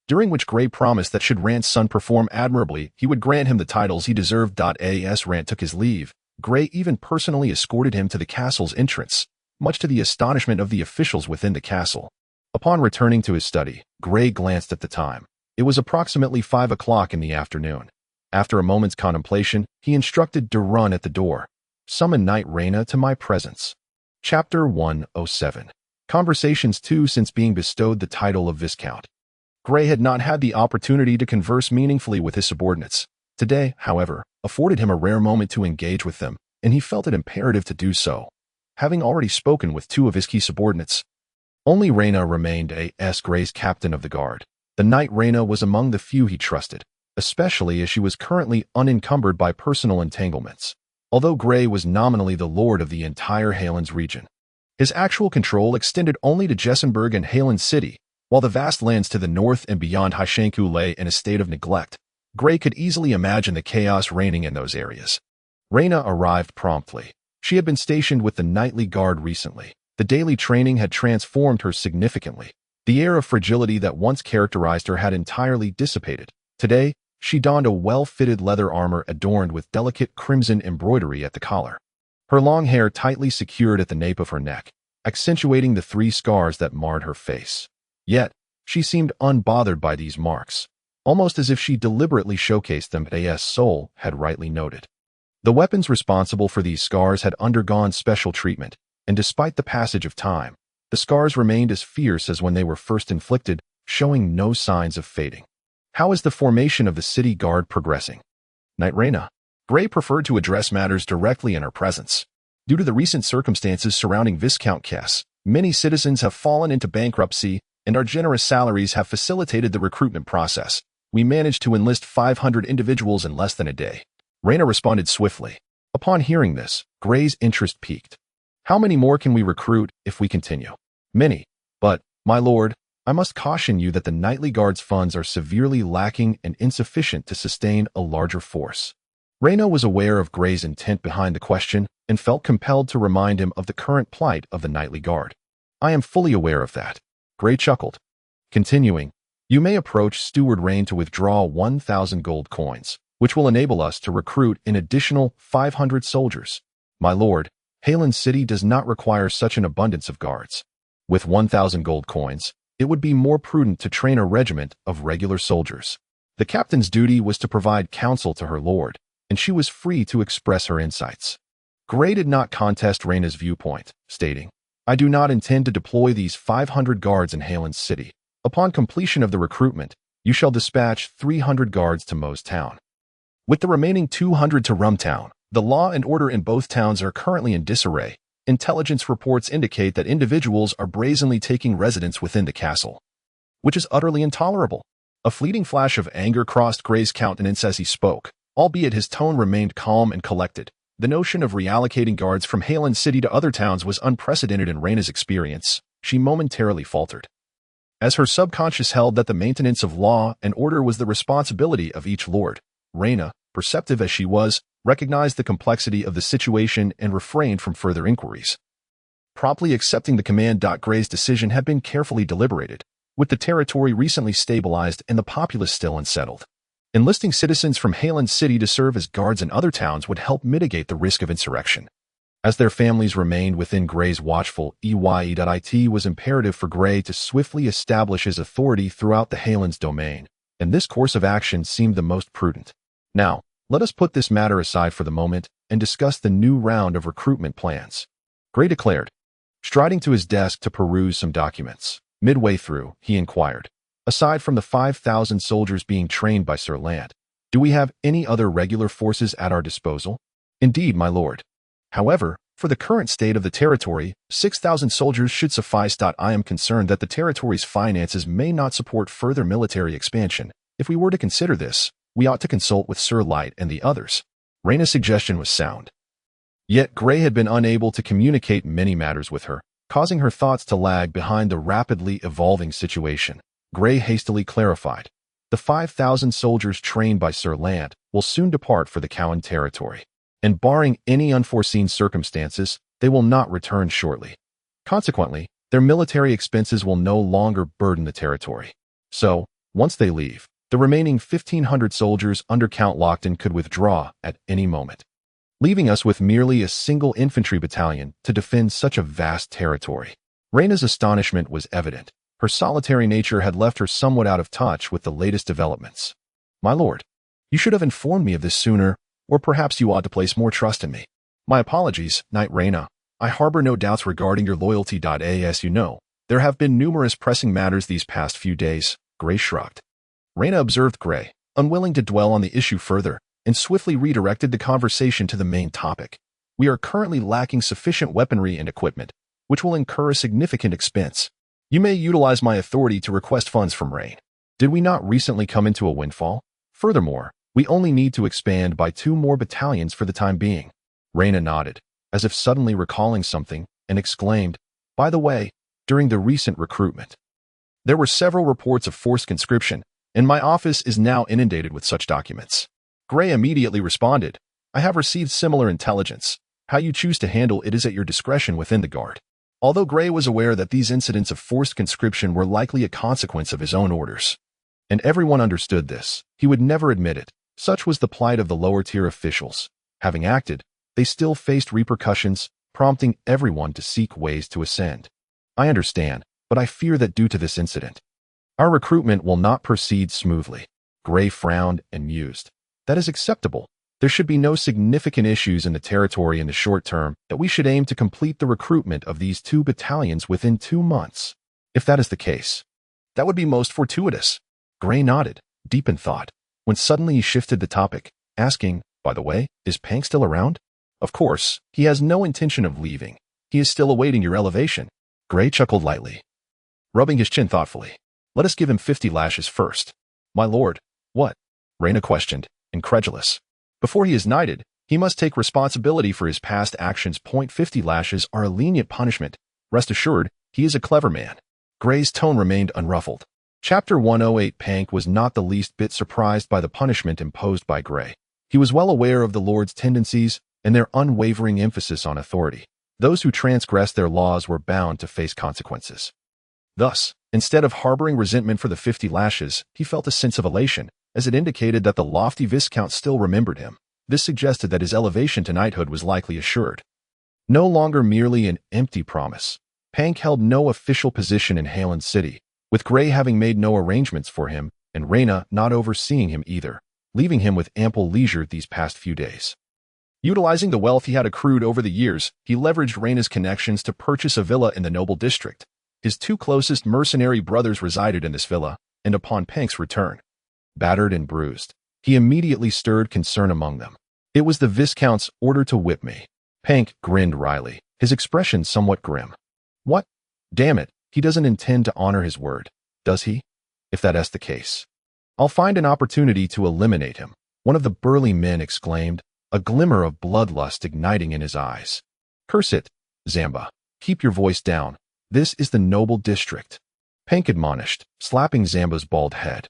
during which Gray promised that should Rand's son perform admirably, he would grant him the titles he deserved. As Rand took his leave, Gray even personally escorted him to the castle's entrance, much to the astonishment of the officials within the castle. Upon returning to his study, Gray glanced at the time. It was approximately 5 o'clock in the afternoon. After a moment's contemplation, he instructed Durun at the door. Summon Knight Reyna to my presence. Chapter 107. Conversations 2. Since being bestowed the title of Viscount, Gray had not had the opportunity to converse meaningfully with his subordinates. Today, however, afforded him a rare moment to engage with them, and he felt it imperative to do so. Having already spoken with 2 of his key subordinates, only Reyna remained as Gray's captain of the guard. The Knight Reyna was among the few he trusted, especially as she was currently unencumbered by personal entanglements. Although Gray was nominally the lord of the entire Harland's region, his actual control extended only to Jessenberg and Harland City, while the vast lands to the north and beyond Haishanku lay in a state of neglect. Gray could easily imagine the chaos reigning in those areas. Reyna arrived promptly. She had been stationed with the Knightly Guard recently. The daily training had transformed her significantly. The air of fragility that once characterized her had entirely dissipated. Today, she donned a well-fitted leather armor adorned with delicate crimson embroidery at the collar. Her long hair tightly secured at the nape of her neck, accentuating the 3 scars that marred her face. Yet, she seemed unbothered by these marks, almost as if she deliberately showcased them, as Soul had rightly noted. The weapons responsible for these scars had undergone special treatment, and despite the passage of time, the scars remained as fierce as when they were first inflicted, showing no signs of fading. How is the formation of the city guard progressing? Knight Reyna. Gray preferred to address matters directly in her presence. Due to the recent circumstances surrounding Viscount Kess, many citizens have fallen into bankruptcy, and our generous salaries have facilitated the recruitment process. We managed to enlist 500 individuals in less than a day. Reyna responded swiftly. Upon hearing this, Gray's interest piqued. How many more can we recruit if we continue? Many. But, my lord, I must caution you that the Knightly Guard's funds are severely lacking and insufficient to sustain a larger force. Reyna was aware of Gray's intent behind the question and felt compelled to remind him of the current plight of the Knightly Guard. I am fully aware of that. Gray chuckled. Continuing, you may approach Steward Rain to withdraw 1,000 gold coins, which will enable us to recruit an additional 500 soldiers. My lord, Harland City does not require such an abundance of guards. With 1,000 gold coins, it would be more prudent to train a regiment of regular soldiers. The captain's duty was to provide counsel to her lord, and she was free to express her insights. Gray did not contest Reyna's viewpoint, stating, I do not intend to deploy these 500 guards in Harland City. Upon completion of the recruitment, you shall dispatch 300 guards to Moe's Town. With the remaining 200 to Rumtown, the law and order in both towns are currently in disarray. Intelligence reports indicate that individuals are brazenly taking residence within the castle, which is utterly intolerable. A fleeting flash of anger crossed Gray's countenance as he spoke, albeit his tone remained calm and collected. The notion of reallocating guards from Harland City to other towns was unprecedented in Reyna's experience. She momentarily faltered, as her subconscious held that the maintenance of law and order was the responsibility of each lord. Reyna, perceptive as she was, recognized the complexity of the situation and refrained from further inquiries. Promptly accepting the command. Gray's decision had been carefully deliberated, with the territory recently stabilized and the populace still unsettled. Enlisting citizens from Harland City to serve as guards in other towns would help mitigate the risk of insurrection. As their families remained within Gray's watchful eye, it was imperative for Gray to swiftly establish his authority throughout the Harland's domain, and this course of action seemed the most prudent. Now, let us put this matter aside for the moment and discuss the new round of recruitment plans, Gray declared, striding to his desk to peruse some documents. Midway through, he inquired, aside from the 5,000 soldiers being trained by Sir Land, do we have any other regular forces at our disposal? Indeed, my lord. However, for the current state of the territory, 6,000 soldiers should suffice. I am concerned that the territory's finances may not support further military expansion. If we were to consider this, we ought to consult with Sir Light and the others. Reyna's suggestion was sound. Yet Gray had been unable to communicate many matters with her, causing her thoughts to lag behind the rapidly evolving situation. Gray hastily clarified. The 5,000 soldiers trained by Sir Land will soon depart for the Cowan territory, and barring any unforeseen circumstances, they will not return shortly. Consequently, Their military expenses will no longer burden the territory. So, once they leave, the remaining 1,500 soldiers under Count Lockton could withdraw at any moment, leaving us with merely a single infantry battalion to defend such a vast territory. Reyna's astonishment was evident. Her solitary nature had left her somewhat out of touch with the latest developments. "My lord, you should have informed me of this sooner, or perhaps you ought to place more trust in me. My apologies, Knight Reyna. I harbor no doubts regarding your loyalty. As you know, there have been numerous pressing matters these past few days." Gray shrugged. Reyna observed Gray, unwilling to dwell on the issue further, and swiftly redirected the conversation to the main topic. "We are currently lacking sufficient weaponry and equipment, which will incur a significant expense. You may utilize my authority to request funds from Rain. Did we not recently come into a windfall? Furthermore, we only need to expand by 2 more battalions for the time being." Reyna nodded, as if suddenly recalling something, and exclaimed, "By the way, during the recent recruitment, there were several reports of forced conscription, and my office is now inundated with such documents." Gray immediately responded, "I have received similar intelligence. How you choose to handle it is at your discretion within the Guard." Although Gray was aware that these incidents of forced conscription were likely a consequence of his own orders, and everyone understood this, he would never admit it. Such was the plight of the lower-tier officials. Having acted, they still faced repercussions, prompting everyone to seek ways to ascend. "I understand, but I fear that due to this incident, our recruitment will not proceed smoothly." Gray frowned and mused. "That is acceptable. There should be no significant issues in the territory in the short term, that we should aim to complete the recruitment of these 2 battalions within 2 months. If that is the case, that would be most fortuitous." Gray nodded, deep in thought, when suddenly he shifted the topic, asking, "By the way, is Pank still around?" "Of course, he has no intention of leaving. He is still awaiting your elevation." Gray chuckled lightly, rubbing his chin thoughtfully. "Let us give him 50 lashes first." "My lord, what?" Reyna questioned, incredulous. "Before he is knighted, he must take responsibility for his past actions. 50 lashes are a lenient punishment. Rest assured, he is a clever man." Gray's tone remained unruffled. Chapter 108. Pank was not the least bit surprised by the punishment imposed by Gray. He was well aware of the Lord's tendencies and their unwavering emphasis on authority. Those who transgressed their laws were bound to face consequences. Thus, instead of harboring resentment for the 50 lashes, he felt a sense of elation, as it indicated that the lofty Viscount still remembered him. This suggested that his elevation to knighthood was likely assured. No longer merely an empty promise. Pank held no official position in Harland City, with Gray having made no arrangements for him, and Reyna not overseeing him either, leaving him with ample leisure these past few days. Utilizing the wealth he had accrued over the years, he leveraged Reyna's connections to purchase a villa in the noble district. His 2 closest mercenary brothers resided in this villa, and upon Pank's return, battered and bruised, he immediately stirred concern among them. "It was the Viscount's order to whip me." Pank grinned wryly, his expression somewhat grim. "What? Damn it, he doesn't intend to honor his word, does he? If that is the case, I'll find an opportunity to eliminate him," one of the burly men exclaimed, a glimmer of bloodlust igniting in his eyes. "Curse it, Zamba. Keep your voice down. This is the noble district," Pank admonished, slapping Zamba's bald head,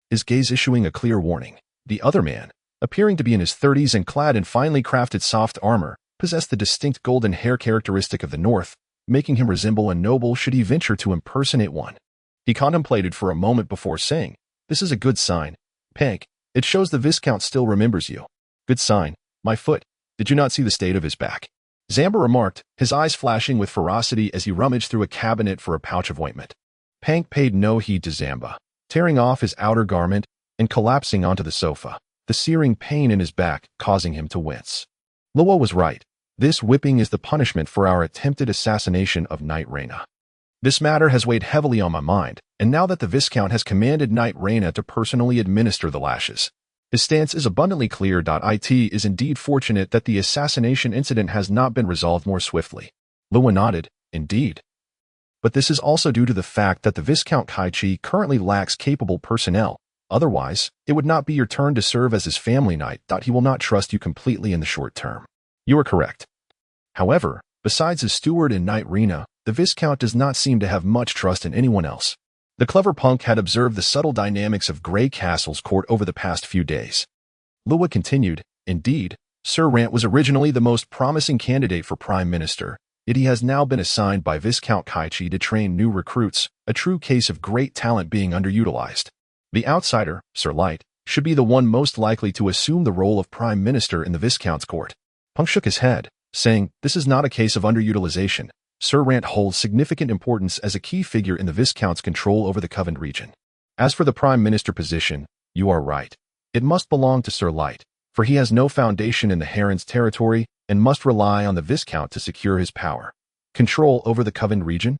his gaze issuing a clear warning. The other man, appearing to be in his 30s and clad in finely crafted soft armor, possessed the distinct golden hair characteristic of the North, making him resemble a noble should he venture to impersonate one. He contemplated for a moment before saying, "This is a good sign, Pank. It shows the Viscount still remembers you." "Good sign. My foot. Did you not see the state of his back?" Zamba remarked, his eyes flashing with ferocity as he rummaged through a cabinet for a pouch of ointment. Pank paid no heed to Zamba, tearing off his outer garment and collapsing onto the sofa, the searing pain in his back causing him to wince. Lua was right. This whipping is the punishment for our attempted assassination of Knight Reyna. This matter has weighed heavily on my mind, and now that the Viscount has commanded Knight Reyna to personally administer the lashes, his stance is abundantly clear. It is indeed fortunate that the assassination incident has not been resolved more swiftly. Lua nodded, "Indeed. But this is also due to the fact that the Viscount Kaichi currently lacks capable personnel. Otherwise, it would not be your turn to serve as his family knight. He will not trust you completely in the short term." "You are correct. However, besides his steward and Knight Reyna, the Viscount does not seem to have much trust in anyone else." The clever punk had observed the subtle dynamics of Grey Castle's court over the past few days. Lua continued, "Indeed, Sir Rant was originally the most promising candidate for Prime Minister, yet he has now been assigned by Viscount Kaichi to train new recruits, a true case of great talent being underutilized. The outsider, Sir Light, should be the one most likely to assume the role of Prime Minister in the Viscount's court. Punk shook his head, saying, "This is not a case of underutilization. Sir Rant holds significant importance as a key figure in the Viscount's control over the Covenant region. As for the Prime Minister position, you are right. It must belong to Sir Light, for he has no foundation in the Harland's territory and must rely on the Viscount to secure his power. Control over the Covenant region?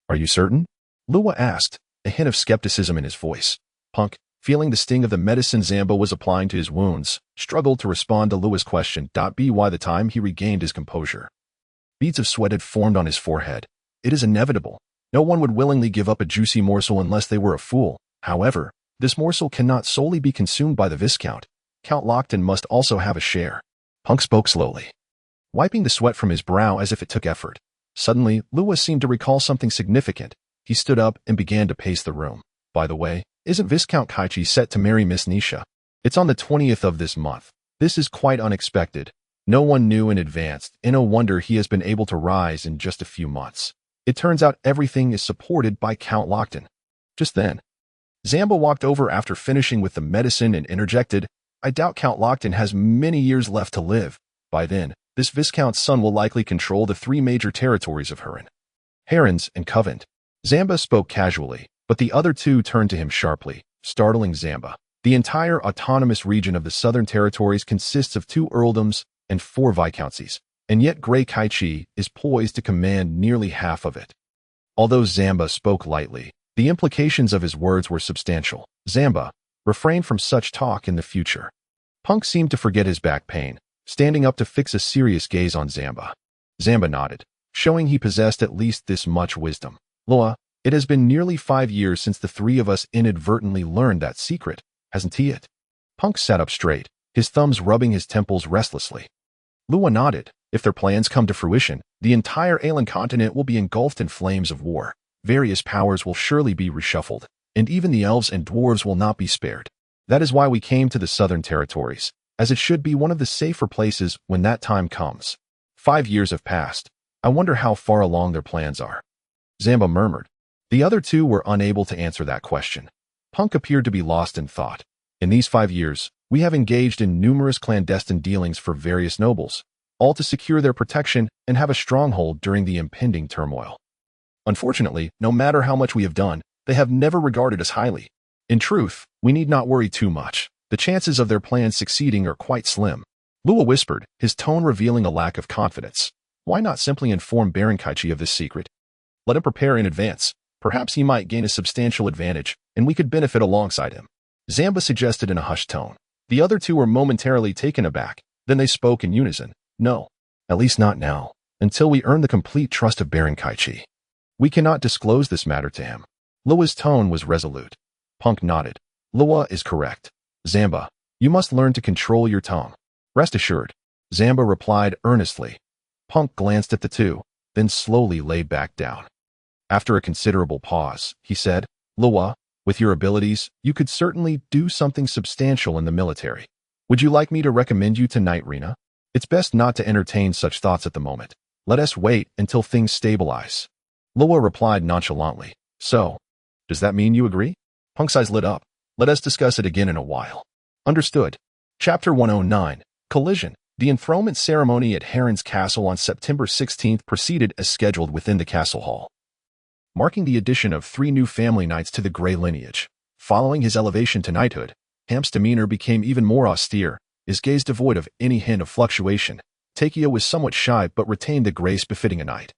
Are you certain?" Lua asked, a hint of skepticism in his voice. Punk, feeling the sting of the medicine Zamba was applying to his wounds, struggled to respond to Lua's question. By the time he regained his composure, beads of sweat had formed on his forehead. It is inevitable. No one would willingly give up a juicy morsel unless they were a fool. However, this morsel cannot solely be consumed by the Viscount. Count Lockton must also have a share. Punk spoke slowly, wiping the sweat from his brow as if it took effort. Suddenly, Lua seemed to recall something significant. He stood up and began to pace the room. "By the way, isn't Viscount Kaichi set to marry Miss Nisha? It's on the 20th of this month. This is quite unexpected. No one knew in advance, and no wonder he has been able to rise in just a few months. It turns out everything is supported by Count Lockton." Just then, Zamba walked over after finishing with the medicine and interjected, "I doubt Count Lockton has many years left to live. By then, this Viscount's son will likely control the 3 major territories of Harland and Covenant." Zamba spoke casually, but the other 2 turned to him sharply, startling Zamba. The entire autonomous region of the Southern Territories consists of 2 earldoms and 4 viscounties, and yet Grey Kaichi is poised to command nearly half of it. Although Zamba spoke lightly, the implications of his words were substantial. Zamba, refrain from such talk in the future. Punk seemed to forget his back pain, standing up to fix a serious gaze on Zamba. Zamba nodded, showing he possessed at least this much wisdom. "Lua, it has been nearly 5 years since the 3 of us inadvertently learned that secret, hasn't it?" Punk sat up straight, his thumbs rubbing his temples restlessly. Lua nodded. "If their plans come to fruition, the entire Alien continent will be engulfed in flames of war. Various powers will surely be reshuffled, and even the elves and dwarves will not be spared. That is why we came to the Southern Territories, as it should be one of the safer places when that time comes. 5 years have passed. I wonder how far along their plans are." Zamba murmured. The other 2 were unable to answer that question. Punk appeared to be lost in thought. "In these 5 years, we have engaged in numerous clandestine dealings for various nobles, all to secure their protection and have a stronghold during the impending turmoil. Unfortunately, no matter how much we have done, they have never regarded us highly. In truth, we need not worry too much. The chances of their plans succeeding are quite slim." Lua whispered, his tone revealing a lack of confidence. "Why not simply inform Baron Kaichi of this secret? Let him prepare in advance. Perhaps he might gain a substantial advantage, and we could benefit alongside him." Zamba suggested in a hushed tone. The other 2 were momentarily taken aback. Then they spoke in unison. "No, at least not now, until we earn the complete trust of Baron Kaichi. We cannot disclose this matter to him." Lua's tone was resolute. Punk nodded. "Lua is correct. Zamba, you must learn to control your tongue. Rest assured." Zamba replied earnestly. Punk glanced at the 2, then slowly lay back down. After a considerable pause, he said, "Lua, with your abilities, you could certainly do something substantial in the military. Would you like me to recommend you to Knight Rena? It's best not to entertain such thoughts at the moment. Let us wait until things stabilize." Lua replied nonchalantly, "So, does that mean you agree?" Punk's eyes lit up. "Let us discuss it again in a while." "Understood." Chapter 109, Collision. The enthronement ceremony at Harland's castle on September 16th proceeded as scheduled within the castle hall, marking the addition of 3 new family knights to the Grey lineage. Following his elevation to knighthood, Hamp's demeanor became even more austere, his gaze devoid of any hint of fluctuation. Takeo was somewhat shy but retained the grace befitting a knight,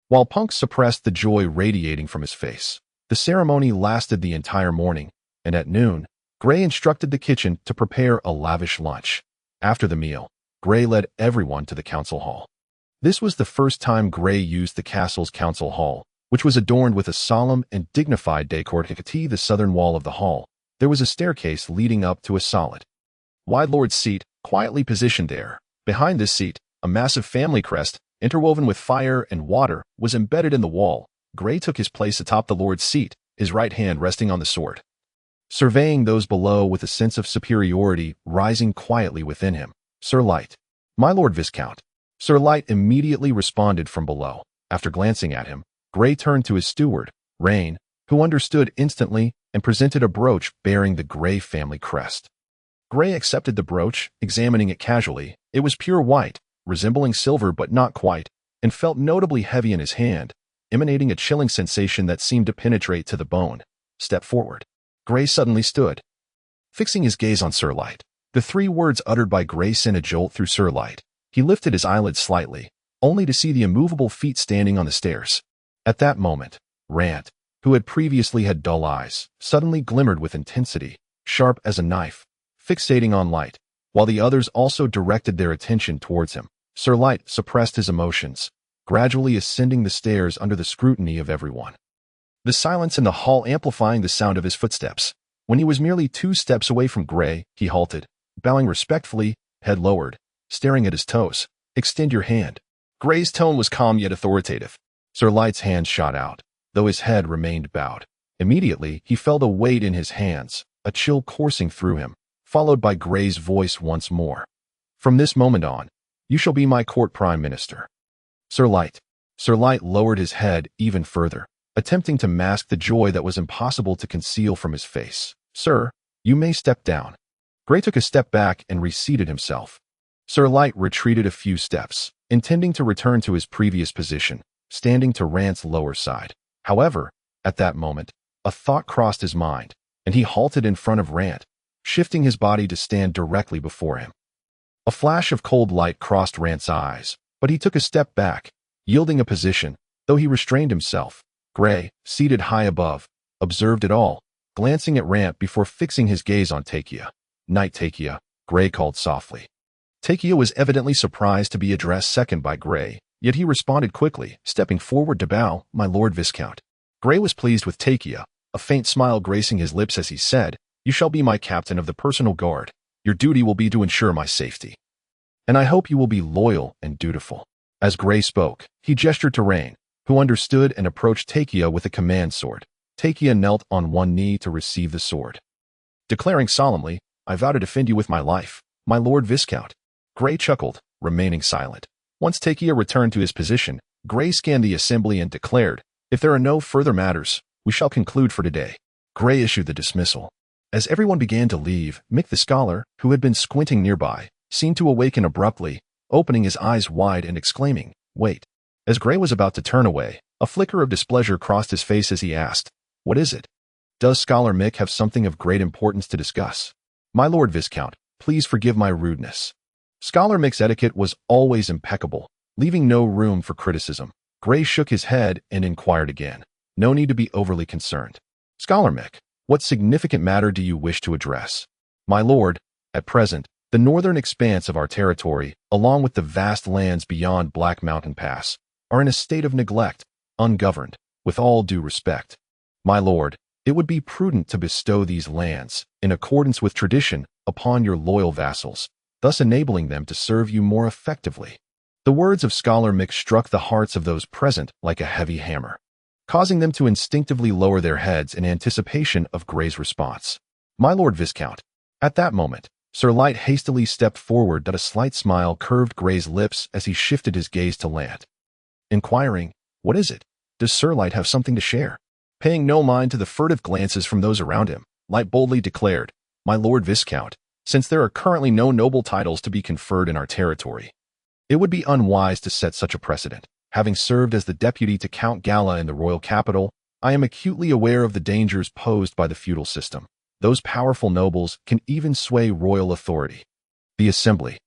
while Punk suppressed the joy radiating from his face. The ceremony lasted the entire morning, and at noon, Grey instructed the kitchen to prepare a lavish lunch. After the meal, Grey led everyone to the council hall. This was the first time Grey used the castle's council hall, which was adorned with a solemn and dignified decor. To the southern wall of the hall, there was a staircase leading up to a solid, wide lord's seat, quietly positioned there. Behind this seat, a massive family crest, interwoven with fire and water, was embedded in the wall. Grey took his place atop the lord's seat, his right hand resting on the sword, surveying those below with a sense of superiority rising quietly within him. "Sir Light, my Lord Viscount, Sir Light immediately responded from below. After glancing at him, Gray turned to his steward, Rain, who understood instantly and presented a brooch bearing the Gray family crest. Gray accepted the brooch, examining it casually. It was pure white, resembling silver but not quite, and felt notably heavy in his hand, emanating a chilling sensation that seemed to penetrate to the bone. Step forward. Gray suddenly stood, fixing his gaze on Sir Light. The 3 words uttered by Gray sent a jolt through Sir Light. He lifted his eyelids slightly, only to see the immovable feet standing on the stairs. At that moment, Rant, who had previously had dull eyes, suddenly glimmered with intensity, sharp as a knife, fixating on Light, while the others also directed their attention towards him. Sir Light suppressed his emotions, gradually ascending the stairs under the scrutiny of everyone. The silence in the hall amplifying the sound of his footsteps. When he was merely 2 steps away from Gray, he halted, bowing respectfully, head lowered, staring at his toes. Extend your hand. Gray's tone was calm yet authoritative. Sir Light's hand shot out, though his head remained bowed. Immediately, he felt a weight in his hands, a chill coursing through him, followed by Gray's voice once more. From this moment on, you shall be my court prime minister. Sir Light. Sir Light lowered his head even further, attempting to mask the joy that was impossible to conceal from his face. Sir, you may step down. Gray took a step back and reseated himself. Sir Light retreated a few steps, intending to return to his previous position, standing to Rant's lower side. However, at that moment, a thought crossed his mind, and he halted in front of Rant, shifting his body to stand directly before him. A flash of cold light crossed Rant's eyes, but he took a step back, yielding a position, though he restrained himself. Gray, seated high above, observed it all, glancing at Rant before fixing his gaze on Takia. Knight Takia, Gray called softly. Takia was evidently surprised to be addressed second by Gray, yet he responded quickly, stepping forward to bow, my Lord Viscount. Gray was pleased with Takia, a faint smile gracing his lips as he said, you shall be my captain of the personal guard. Your duty will be to ensure my safety. And I hope you will be loyal and dutiful. As Gray spoke, he gestured to Rain, who understood and approached Takia with a command sword. Takia knelt on one knee to receive the sword, declaring solemnly, I vow to defend you with my life, my Lord Viscount. Gray chuckled, remaining silent. Once Takia returned to his position, Gray scanned the assembly and declared, if there are no further matters, we shall conclude for today. Gray issued the dismissal. As everyone began to leave, Mick the scholar, who had been squinting nearby, seemed to awaken abruptly, opening his eyes wide and exclaiming, wait. As Gray was about to turn away, a flicker of displeasure crossed his face as he asked, what is it? Does Scholar Mick have something of great importance to discuss? My Lord Viscount, please forgive my rudeness. Scholar Mick's etiquette was always impeccable, leaving no room for criticism. Gray shook his head and inquired again. No need to be overly concerned. Scholar Mick, what significant matter do you wish to address? My lord, at present, the northern expanse of our territory, along with the vast lands beyond Black Mountain Pass, are in a state of neglect, ungoverned, with all due respect. My lord, it would be prudent to bestow these lands, in accordance with tradition, upon your loyal vassals, thus enabling them to serve you more effectively. The words of Scholar Mick struck the hearts of those present like a heavy hammer, causing them to instinctively lower their heads in anticipation of Gray's response. My Lord Viscount. At that moment, Sir Light hastily stepped forward that a slight smile curved Gray's lips as he shifted his gaze to Lant. Inquiring, what is it? Does Sir Light have something to share? Paying no mind to the furtive glances from those around him, Light boldly declared, My Lord Viscount, since there are currently no noble titles to be conferred in our territory, it would be unwise to set such a precedent. Having served as the deputy to Count Gala in the royal capital, I am acutely aware of the dangers posed by the feudal system. Those powerful nobles can even sway royal authority. The assembly,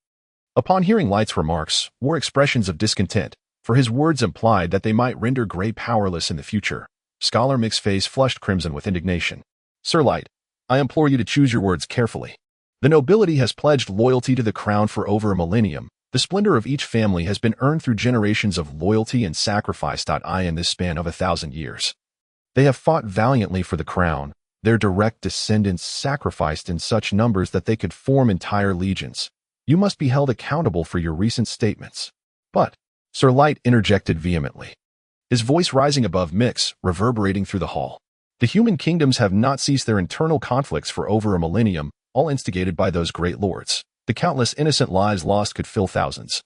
upon hearing Light's remarks, wore expressions of discontent, for his words implied that they might render Gray powerless in the future. Scholar Mick's face flushed crimson with indignation. Sir Light, I implore you to choose your words carefully. The nobility has pledged loyalty to the crown for over a millennium. The splendor of each family has been earned through generations of loyalty and sacrifice. In this span of 1,000 years, they have fought valiantly for the crown. Their direct descendants sacrificed in such numbers that they could form entire legions. You must be held accountable for your recent statements. But, Sir Light interjected vehemently, his voice rising above Mick's, reverberating through the hall. The human kingdoms have not ceased their internal conflicts for over a millennium, all instigated by those great lords. The countless innocent lives lost could fill thousands.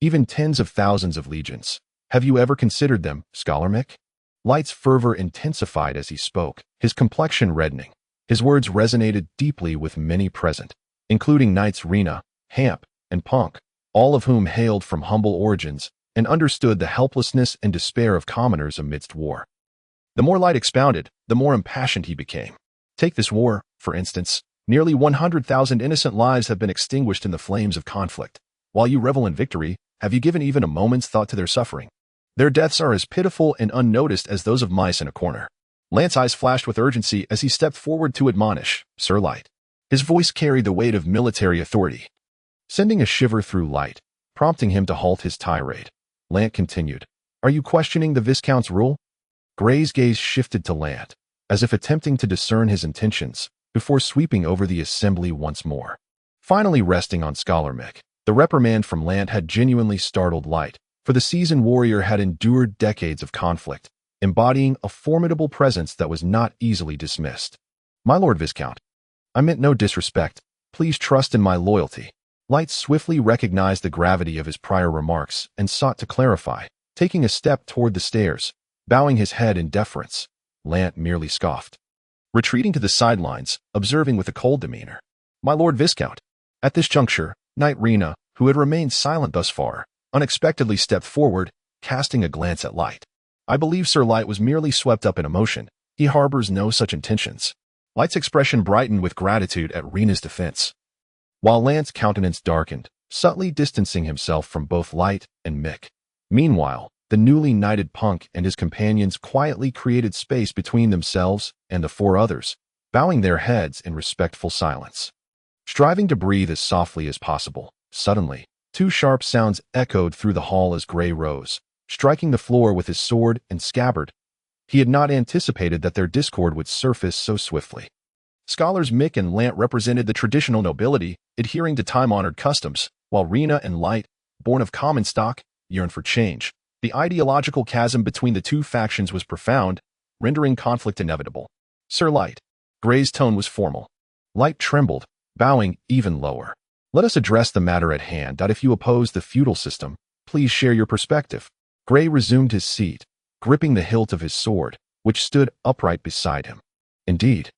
even tens of thousands of legions. Have you ever considered them, Scholar Mick? Light's fervor intensified as he spoke, his complexion reddening. His words resonated deeply with many present, including Knights Rena, Hamp, and Punk, all of whom hailed from humble origins and understood the helplessness and despair of commoners amidst war. The more Light expounded, the more impassioned he became. Take this war, for instance. Nearly 100,000 innocent lives have been extinguished in the flames of conflict. While you revel in victory, have you given even a moment's thought to their suffering? Their deaths are as pitiful and unnoticed as those of mice in a corner. Lance's eyes flashed with urgency as he stepped forward to admonish, Sir Light. His voice carried the weight of military authority, sending a shiver through Light, prompting him to halt his tirade. Lance continued, Are you questioning the Viscount's rule? Gray's gaze shifted to Lance, as if attempting to discern his intentions, before sweeping over the assembly once more. Finally resting on Scholar Mick, the reprimand from Lance had genuinely startled Light, for the seasoned warrior had endured decades of conflict, embodying a formidable presence that was not easily dismissed. My Lord Viscount, I meant no disrespect. Please trust in my loyalty. Light swiftly recognized the gravity of his prior remarks and sought to clarify, taking a step toward the stairs, bowing his head in deference. Lance merely scoffed, retreating to the sidelines, observing with a cold demeanor. My Lord Viscount. At this juncture, Knight Rena, who had remained silent thus far, unexpectedly stepped forward, casting a glance at Light. I believe Sir Light was merely swept up in emotion. He harbors no such intentions. Light's expression brightened with gratitude at Rena's defense, while Lance's countenance darkened, subtly distancing himself from both Light and Mick. Meanwhile, the newly knighted Punk and his companions quietly created space between themselves and the four others, bowing their heads in respectful silence. Striving to breathe as softly as possible, suddenly, two sharp sounds echoed through the hall as Gray rose, striking the floor with his sword and scabbard. He had not anticipated that their discord would surface so swiftly. Scholars Mick and Lance represented the traditional nobility, adhering to time-honored customs, while Rena and Light, born of common stock, yearned for change. The ideological chasm between the two factions was profound, rendering conflict inevitable. Sir Light. Gray's tone was formal. Light trembled, bowing even lower. Let us address the matter at hand. If you oppose the feudal system, please share your perspective. Gray resumed his seat, gripping the hilt of his sword, which stood upright beside him. Indeed.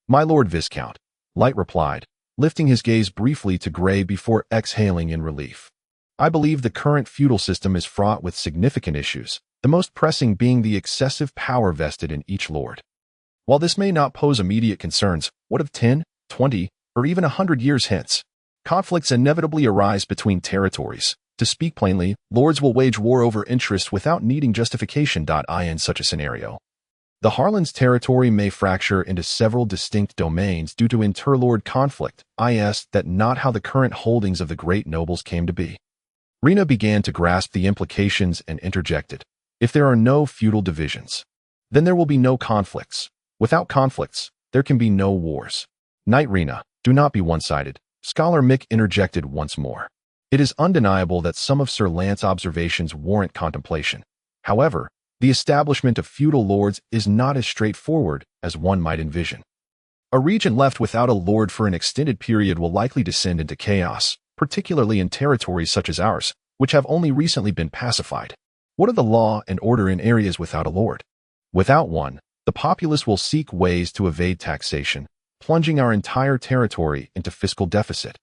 My Lord Viscount, Light replied, lifting his gaze briefly to Gray before exhaling in relief. I believe the current feudal system is fraught with significant issues, the most pressing being the excessive power vested in each lord. While this may not pose immediate concerns, what of 10, 20, or even 100 years hence? Conflicts inevitably arise between territories. To speak plainly, lords will wage war over interest without needing justification. In such a scenario, the Harland's territory may fracture into several distinct domains due to interlord conflict, that not how the current holdings of the great nobles came to be. Rena began to grasp the implications and interjected. If there are no feudal divisions, then there will be no conflicts. Without conflicts, there can be no wars. Knight Rena, do not be one-sided. Scholar Mick interjected once more. It is undeniable that some of Sir Lance's observations warrant contemplation. However, the establishment of feudal lords is not as straightforward as one might envision. A region left without a lord for an extended period will likely descend into chaos, particularly in territories such as ours, which have only recently been pacified. What are the law and order in areas without a lord? Without one, the populace will seek ways to evade taxation, plunging our entire territory into fiscal deficit.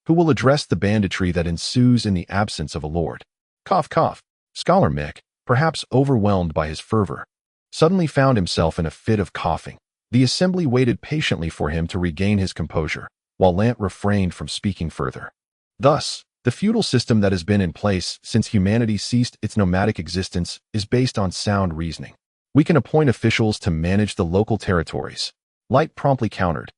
Who will address the banditry that ensues in the absence of a lord? Cough, cough. Scholar Mick, perhaps overwhelmed by his fervor, suddenly found himself in a fit of coughing. The assembly waited patiently for him to regain his composure, while Lance refrained from speaking further. Thus, the feudal system that has been in place since humanity ceased its nomadic existence is based on sound reasoning. We can appoint officials to manage the local territories. Light promptly countered.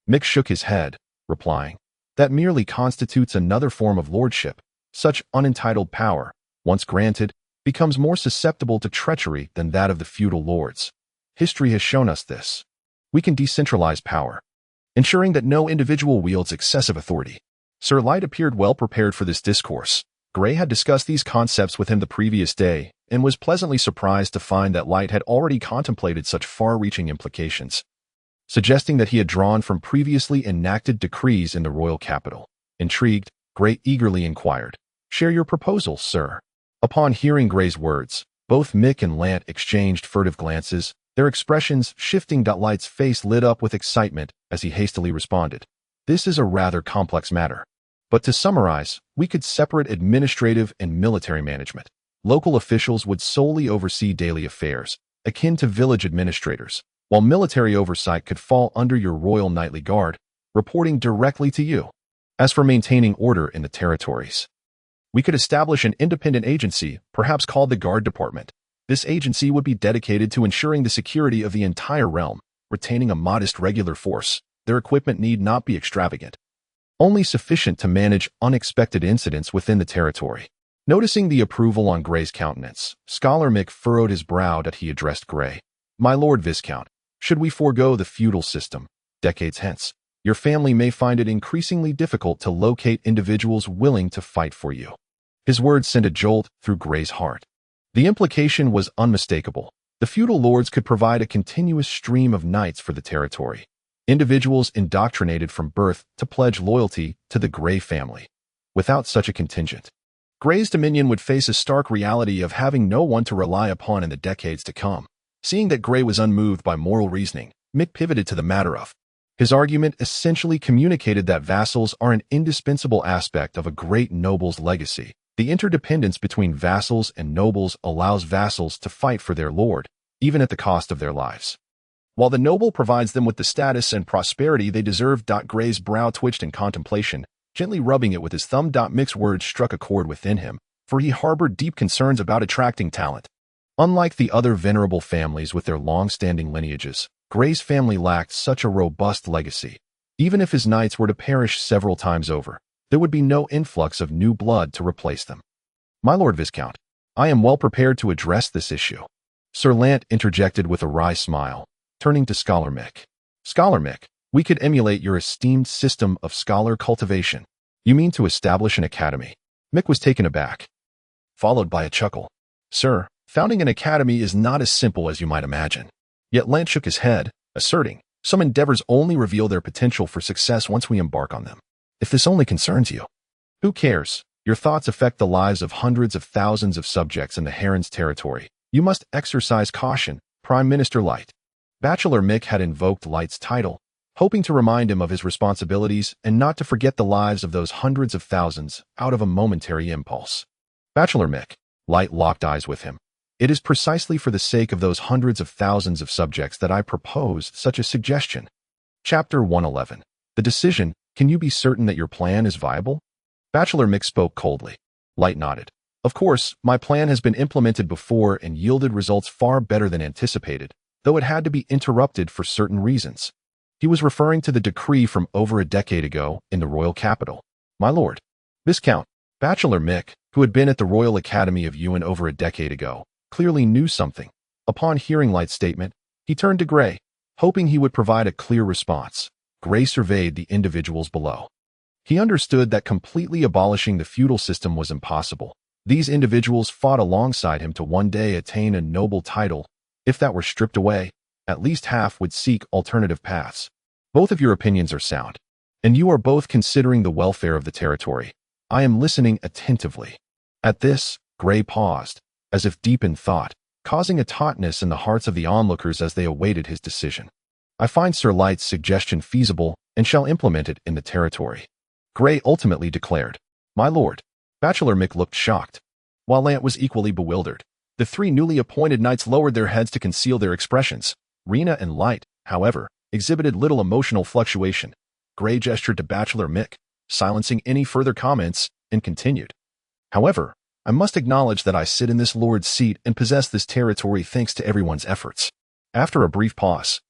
Mick shook his head, replying, that merely constitutes another form of lordship. Such unentitled power, once granted, becomes more susceptible to treachery than that of the feudal lords. History has shown us this. We can decentralize power, ensuring that no individual wields excessive authority. Sir Light appeared well prepared for this discourse. Gray had discussed these concepts with him the previous day, and was pleasantly surprised to find that Light had already contemplated such far-reaching implications, suggesting that he had drawn from previously enacted decrees in the royal capital. Intrigued, Gray eagerly inquired, Share your proposal, sir. Upon hearing Gray's words, both Mick and Lant exchanged furtive glances, their expressions shifting. Light's face lit up with excitement as he hastily responded. This is a rather complex matter. But to summarize, we could separate administrative and military management. Local officials would solely oversee daily affairs, akin to village administrators, while military oversight could fall under your Royal Knightly Guard, reporting directly to you. As for maintaining order in the territories, we could establish an independent agency, perhaps called the Guard Department. This agency would be dedicated to ensuring the security of the entire realm, retaining a modest regular force. Their equipment need not be extravagant, only sufficient to manage unexpected incidents within the territory. Noticing the approval on Gray's countenance, Scholar Mick furrowed his brow as he addressed Gray. My Lord Viscount, should we forego the feudal system, decades hence, your family may find it increasingly difficult to locate individuals willing to fight for you. His words sent a jolt through Gray's heart. The implication was unmistakable. The feudal lords could provide a continuous stream of knights for the territory, individuals indoctrinated from birth to pledge loyalty to the Gray family. Without such a contingent, Gray's dominion would face a stark reality of having no one to rely upon in the decades to come. Seeing that Gray was unmoved by moral reasoning, Mick pivoted to the matter of. His argument essentially communicated that vassals are an indispensable aspect of a great noble's legacy. The interdependence between vassals and nobles allows vassals to fight for their lord, even at the cost of their lives, while the noble provides them with the status and prosperity they deserve. Gray's brow twitched in contemplation, gently rubbing it with his thumb. Mick's words struck a chord within him, for he harbored deep concerns about attracting talent. Unlike the other venerable families with their long-standing lineages, Gray's family lacked such a robust legacy. Even if his knights were to perish several times over, there would be no influx of new blood to replace them. My Lord Viscount, I am well prepared to address this issue. Sir Lant interjected with a wry smile, turning to Scholar Mick. Scholar Mick, we could emulate your esteemed system of scholar cultivation. You mean to establish an academy? Mick was taken aback, followed by a chuckle. Sir, founding an academy is not as simple as you might imagine. Yet Lant shook his head, asserting, some endeavors only reveal their potential for success once we embark on them. If this only concerns you, who cares? Your thoughts affect the lives of hundreds of thousands of subjects in the Heron's territory. You must exercise caution, Prime Minister Light. Bachelor Mick had invoked Light's title, hoping to remind him of his responsibilities and not to forget the lives of those hundreds of thousands out of a momentary impulse. Bachelor Mick, Light locked eyes with him. It is precisely for the sake of those hundreds of thousands of subjects that I propose such a suggestion. Chapter 111. The decision. Can you be certain that your plan is viable? Bachelor Mick spoke coldly. Light nodded. Of course, my plan has been implemented before and yielded results far better than anticipated, though it had to be interrupted for certain reasons. He was referring to the decree from over a decade ago in the royal capital. My lord, Viscount, Bachelor Mick, who had been at the Royal Academy of Ewan over a decade ago, clearly knew something. Upon hearing Light's statement, he turned to Gray, hoping he would provide a clear response. Gray surveyed the individuals below. He understood that completely abolishing the feudal system was impossible. These individuals fought alongside him to one day attain a noble title. If that were stripped away, at least half would seek alternative paths. Both of your opinions are sound, and you are both considering the welfare of the territory. I am listening attentively. At this, Gray paused, as if deep in thought, causing a tautness in the hearts of the onlookers as they awaited his decision. I find Sir Light's suggestion feasible and shall implement it in the territory. Gray ultimately declared. My lord. Bachelor Mick looked shocked, while Lant was equally bewildered. The three newly appointed knights lowered their heads to conceal their expressions. Rena and Light, however, exhibited little emotional fluctuation. Gray gestured to Bachelor Mick, silencing any further comments, and continued. However, I must acknowledge that I sit in this lord's seat and possess this territory thanks to everyone's efforts. After a brief pause,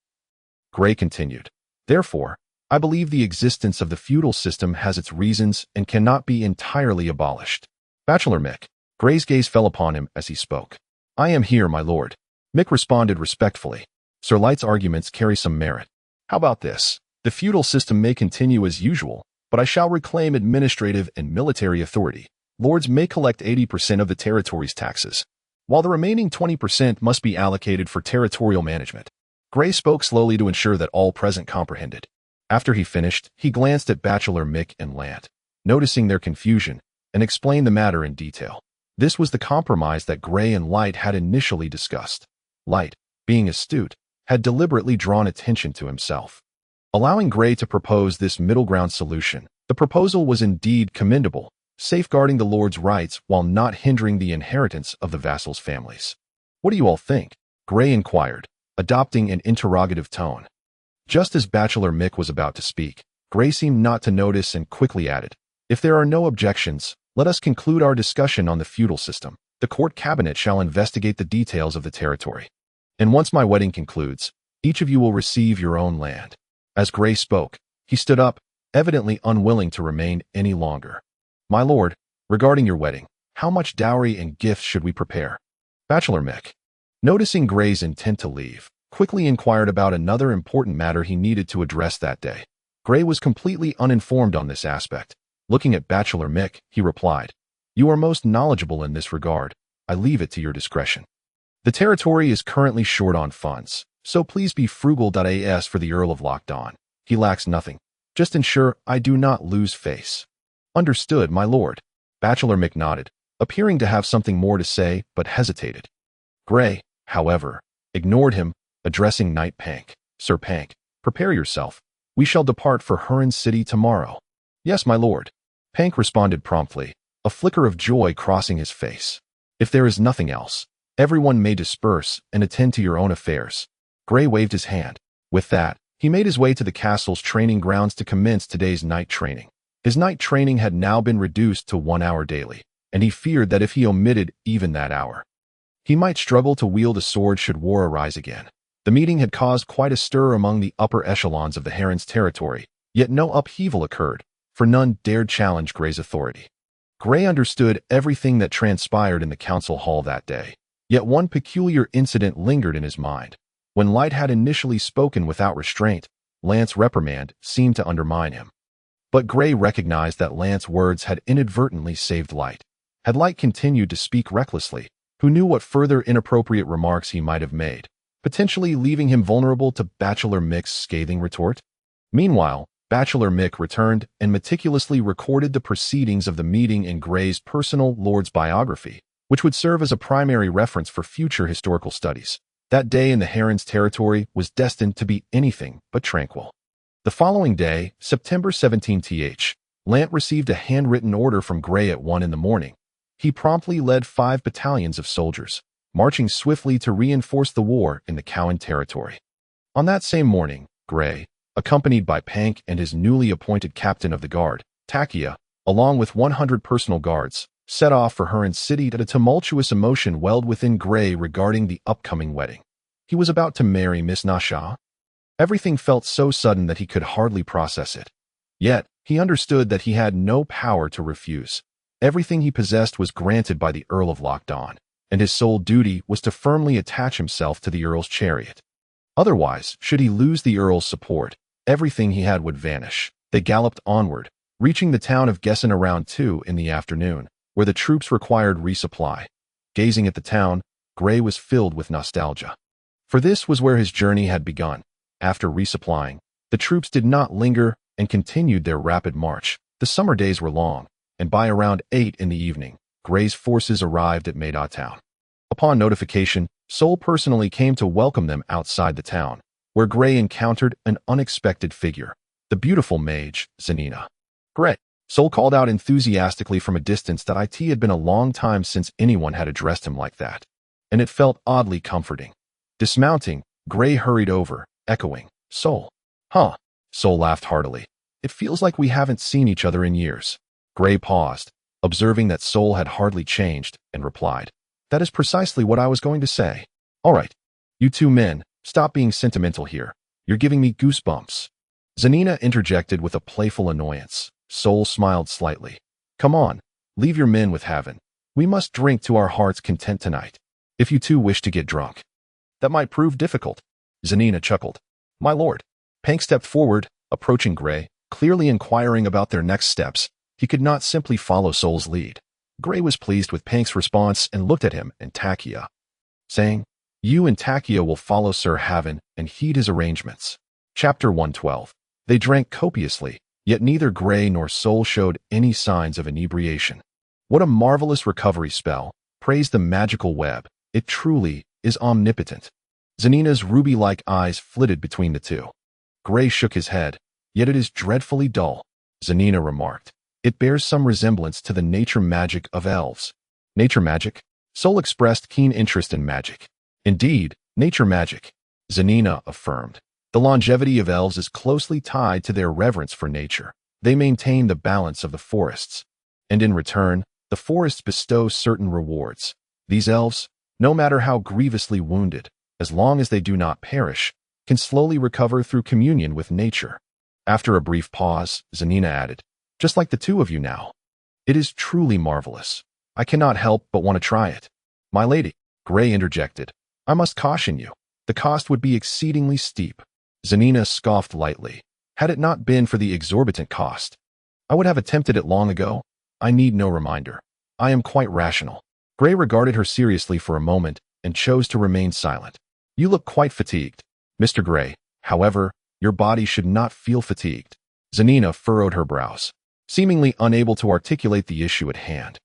Gray continued. Therefore, I believe the existence of the feudal system has its reasons and cannot be entirely abolished. Bachelor Mick. Gray's gaze fell upon him as he spoke. I am here, my lord. Mick responded respectfully. Sir Light's arguments carry some merit. How about this? The feudal system may continue as usual, but I shall reclaim administrative and military authority. Lords may collect 80% of the territory's taxes, while the remaining 20% must be allocated for territorial management. Gray spoke slowly to ensure that all present comprehended. After he finished, he glanced at Bachelor Mick and Lant. Noticing their confusion, and explain the matter in detail. This was the compromise that Gray and Light had initially discussed. Light, being astute, had deliberately drawn attention to himself. Allowing Gray to propose this middle ground solution, the proposal was indeed commendable, safeguarding the Lord's rights while not hindering the inheritance of the vassals' families. "What do you all think?" Gray inquired, adopting an interrogative tone. Just as Bachelor Mick was about to speak, Gray seemed not to notice and quickly added, "If there are no objections, let us conclude our discussion on the feudal system. The court cabinet shall investigate the details of the territory. And once my wedding concludes, each of you will receive your own land." As Gray spoke, he stood up, evidently unwilling to remain any longer. "My lord, regarding your wedding, how much dowry and gifts should we prepare?" Bachelor Mick, noticing Gray's intent to leave, quickly inquired about another important matter he needed to address that day. Gray was completely uninformed on this aspect. Looking at Bachelor Mick, he replied, "You are most knowledgeable in this regard. I leave it to your discretion. The territory is currently short on funds, so please be frugal.as for the Earl of Lockdown. He lacks nothing. Just ensure I do not lose face." "Understood, my lord." Bachelor Mick nodded, appearing to have something more to say, but hesitated. Gray, however, ignored him, addressing Knight Pank. "Sir Pank, prepare yourself. We shall depart for Huron City tomorrow." "Yes, my lord." Pank responded promptly, a flicker of joy crossing his face. "If there is nothing else, everyone may disperse and attend to your own affairs." Gray waved his hand. With that, he made his way to the castle's training grounds to commence today's night training. His night training had now been reduced to 1 hour daily, and he feared that if he omitted even that hour, he might struggle to wield a sword should war arise again. The meeting had caused quite a stir among the upper echelons of the Heron's territory, yet no upheaval occurred, for none dared challenge Gray's authority. Gray understood everything that transpired in the council hall that day, yet one peculiar incident lingered in his mind. When Light had initially spoken without restraint, Lance's reprimand seemed to undermine him. But Gray recognized that Lance's words had inadvertently saved Light. Had Light continued to speak recklessly, who knew what further inappropriate remarks he might have made, potentially leaving him vulnerable to Bachelor Mick's scathing retort? Meanwhile, Bachelor Mick returned and meticulously recorded the proceedings of the meeting in Gray's personal Lord's biography, which would serve as a primary reference for future historical studies. That day in the Heron's territory was destined to be anything but tranquil. The following day, September 17th, Lant received a handwritten order from Gray at 1 in the morning. He promptly led 5 battalions of soldiers, marching swiftly to reinforce the war in the Cowan territory. On that same morning, Gray, accompanied by Pank and his newly appointed captain of the guard, Takia, along with 100 personal guards, set off for Huron City. A tumultuous emotion welled within Gray regarding the upcoming wedding. He was about to marry Miss Nasha. Everything felt so sudden that he could hardly process it. Yet, he understood that he had no power to refuse. Everything he possessed was granted by the Earl of Lockdown, and his sole duty was to firmly attach himself to the Earl's chariot. Otherwise, should he lose the Earl's support, everything he had would vanish. They galloped onward, reaching the town of Gessen around 2 in the afternoon, where the troops required resupply. Gazing at the town, Gray was filled with nostalgia. For this was where his journey had begun. After resupplying, the troops did not linger and continued their rapid march. The summer days were long, and by around 8 in the evening, Gray's forces arrived at Maida town. Upon notification, Sol personally came to welcome them outside the town, where Gray encountered an unexpected figure, the beautiful mage, Zanina. "Gray," Sol called out enthusiastically from a distance. That it had been a long time since anyone had addressed him like that, and it felt oddly comforting. Dismounting, Gray hurried over, echoing, "Sol." "Huh." Sol laughed heartily. "It feels like we haven't seen each other in years." Gray paused, observing that Sol had hardly changed, and replied, "That is precisely what I was going to say." "All right. You two men, stop being sentimental here. You're giving me goosebumps." Zanina interjected with a playful annoyance. Sol smiled slightly. "Come on, leave your men with Haven. We must drink to our heart's content tonight. If you two wish to get drunk." "That might prove difficult." Zanina chuckled. "My lord." Pank stepped forward, approaching Gray, clearly inquiring about their next steps. He could not simply follow Sol's lead. Gray was pleased with Pank's response and looked at him and Takia, saying, "You and Takia will follow Sir Haven and heed his arrangements." Chapter 112. They drank copiously, yet neither Gray nor Sol showed any signs of inebriation. What a marvelous recovery spell. Praise the magical web. It truly is omnipotent. Zanina's ruby-like eyes flitted between the two. Gray shook his head. Yet it is dreadfully dull, Zanina remarked. It bears some resemblance to the nature magic of elves. Nature magic? Sol expressed keen interest in magic. Indeed, nature magic, Zanina affirmed. The longevity of elves is closely tied to their reverence for nature. They maintain the balance of the forests. And in return, the forests bestow certain rewards. These elves, no matter how grievously wounded, as long as they do not perish, can slowly recover through communion with nature. After a brief pause, Zanina added, just like the two of you now. It is truly marvelous. I cannot help but want to try it. My lady, Gray interjected, I must caution you. The cost would be exceedingly steep. Zanina scoffed lightly. Had it not been for the exorbitant cost, I would have attempted it long ago. I need no reminder. I am quite rational. Gray regarded her seriously for a moment and chose to remain silent. You look quite fatigued, Mr. Gray. However, your body should not feel fatigued. Zanina furrowed her brows, seemingly unable to articulate the issue at hand.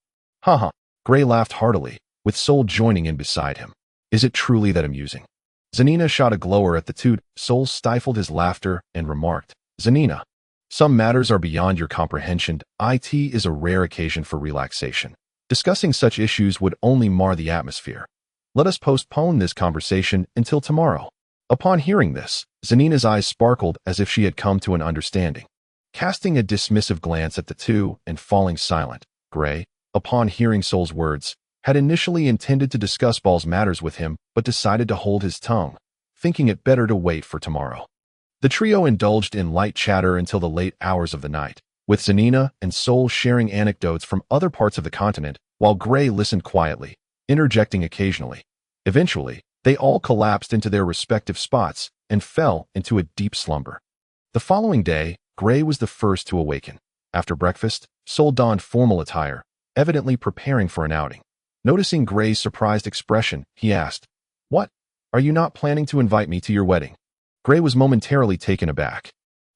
Haha. Gray laughed heartily, with Sol joining in beside him. Is it truly that amusing? Zanina shot a glower at the two. Sol stifled his laughter and remarked, Zanina, some matters are beyond your comprehension. It is a rare occasion for relaxation. Discussing such issues would only mar the atmosphere. Let us postpone this conversation until tomorrow. Upon hearing this, Zanina's eyes sparkled as if she had come to an understanding. Casting a dismissive glance at the two and falling silent, Gray, upon hearing Sol's words, had initially intended to discuss Ball's matters with him but decided to hold his tongue, thinking it better to wait for tomorrow. The trio indulged in light chatter until the late hours of the night, with Zanina and Sol sharing anecdotes from other parts of the continent, while Gray listened quietly, interjecting occasionally. Eventually, they all collapsed into their respective spots and fell into a deep slumber. The following day, Gray was the first to awaken. After breakfast, Sol donned formal attire, evidently preparing for an outing. Noticing Gray's surprised expression, he asked, What? Are you not planning to invite me to your wedding? Gray was momentarily taken aback.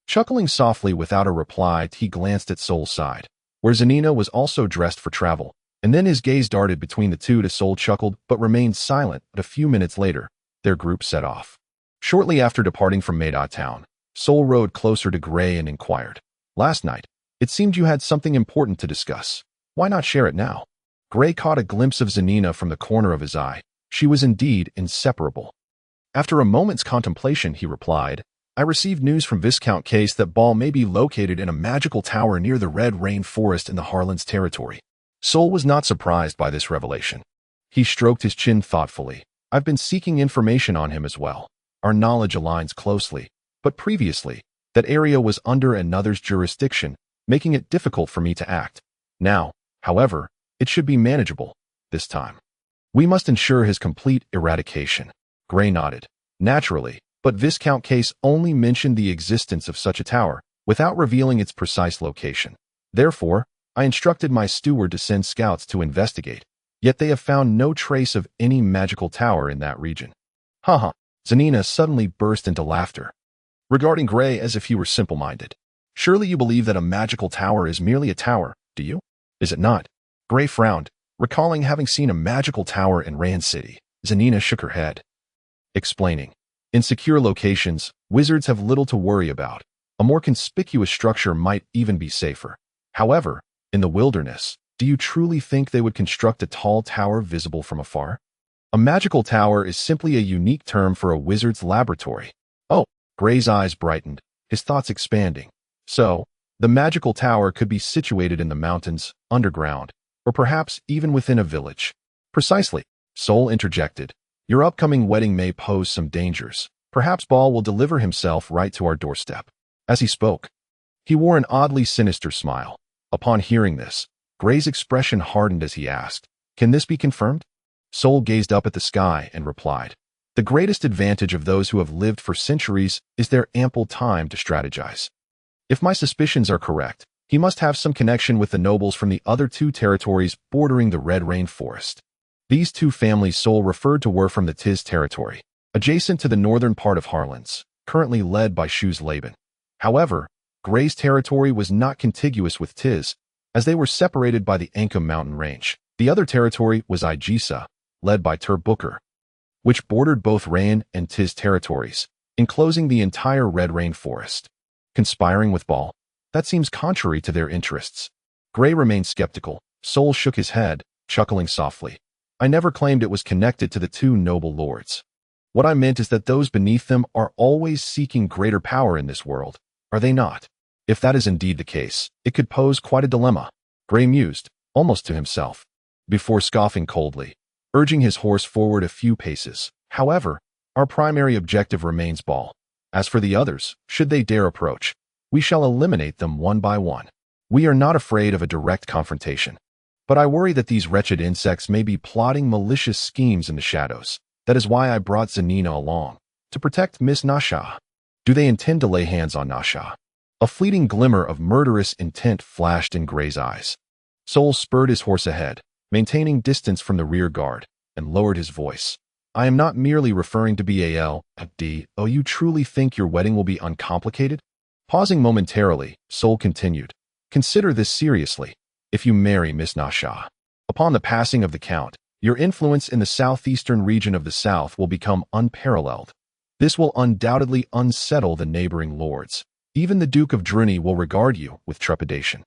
Chuckling softly without a reply, he glanced at Sol's side, where Zanina was also dressed for travel, and then his gaze darted between the two. Sol chuckled but remained silent. But a few minutes later, their group set off. Shortly after departing from Maida Town, Sol rode closer to Gray and inquired, Last night, it seemed you had something important to discuss. Why not share it now? Gray caught a glimpse of Zanina from the corner of his eye. She was indeed inseparable. After a moment's contemplation, he replied, I received news from Viscount Case that Ball may be located in a magical tower near the Red Rain Forest in the Harland's territory. Sol was not surprised by this revelation. He stroked his chin thoughtfully. I've been seeking information on him as well. Our knowledge aligns closely, but previously, that area was under another's jurisdiction, making it difficult for me to act. Now, however, it should be manageable, this time. We must ensure his complete eradication. Gray nodded. Naturally, but Viscount Case only mentioned the existence of such a tower, without revealing its precise location. Therefore, I instructed my steward to send scouts to investigate, yet they have found no trace of any magical tower in that region. Haha, Zanina suddenly burst into laughter, regarding Gray as if he were simple-minded. Surely you believe that a magical tower is merely a tower, do you? Is it not? Gray frowned, recalling having seen a magical tower in Rand City. Zanina shook her head, explaining, in secure locations, wizards have little to worry about. A more conspicuous structure might even be safer. However, in the wilderness, do you truly think they would construct a tall tower visible from afar? A magical tower is simply a unique term for a wizard's laboratory. Oh, Gray's eyes brightened, his thoughts expanding. So, the magical tower could be situated in the mountains, underground, or perhaps even within a village. Precisely, Sol interjected. Your upcoming wedding may pose some dangers. Perhaps Ball will deliver himself right to our doorstep. As he spoke, he wore an oddly sinister smile. Upon hearing this, Gray's expression hardened as he asked, Can this be confirmed? Sol gazed up at the sky and replied, The greatest advantage of those who have lived for centuries is their ample time to strategize. If my suspicions are correct, he must have some connection with the nobles from the other two territories bordering the Red Rain Forest. These two families Sol referred to were from the Tiz territory, adjacent to the northern part of Harland's, currently led by Shoes Laban. However, Gray's territory was not contiguous with Tiz, as they were separated by the Ankum mountain range. The other territory was Igisa, led by Booker, which bordered both Rain and Tiz territories, enclosing the entire Red Rainforest. Conspiring with Baal? That seems contrary to their interests. Gray remained skeptical. Sol shook his head, chuckling softly. I never claimed it was connected to the two noble lords. What I meant is that those beneath them are always seeking greater power in this world, are they not? If that is indeed the case, it could pose quite a dilemma. Gray mused, almost to himself, before scoffing coldly, urging his horse forward a few paces. However, our primary objective remains Baal. As for the others, should they dare approach, we shall eliminate them one by one. We are not afraid of a direct confrontation. But I worry that these wretched insects may be plotting malicious schemes in the shadows. That is why I brought Zanina along, to protect Miss Nasha. Do they intend to lay hands on Nasha? A fleeting glimmer of murderous intent flashed in Gray's eyes. Sol spurred his horse ahead, maintaining distance from the rear guard, and lowered his voice. I am not merely referring to Bal. Oh, you truly think your wedding will be uncomplicated? Pausing momentarily, Sol continued. Consider this seriously. If you marry Miss Nasha, upon the passing of the Count, your influence in the southeastern region of the South will become unparalleled. This will undoubtedly unsettle the neighboring lords. Even the Duke of Druni will regard you with trepidation.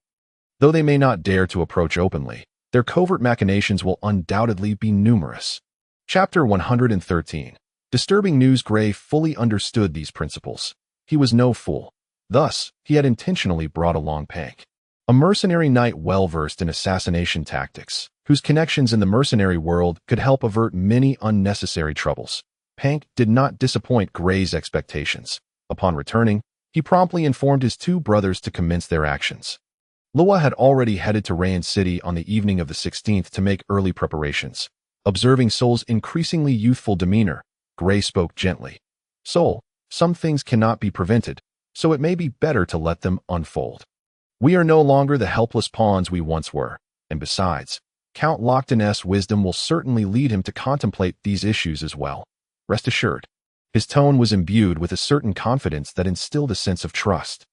Though they may not dare to approach openly, their covert machinations will undoubtedly be numerous. Chapter 113. Disturbing news. Gray fully understood these principles. He was no fool. Thus, he had intentionally brought along Pank, a mercenary knight well-versed in assassination tactics, whose connections in the mercenary world could help avert many unnecessary troubles. Pank did not disappoint Gray's expectations. Upon returning, he promptly informed his two brothers to commence their actions. Lua had already headed to Rain City on the evening of the 16th to make early preparations. Observing Sol's increasingly youthful demeanor, Gray spoke gently. Sol, some things cannot be prevented, so it may be better to let them unfold. We are no longer the helpless pawns we once were, and besides, Count Lochton's wisdom will certainly lead him to contemplate these issues as well. Rest assured. His tone was imbued with a certain confidence that instilled a sense of trust.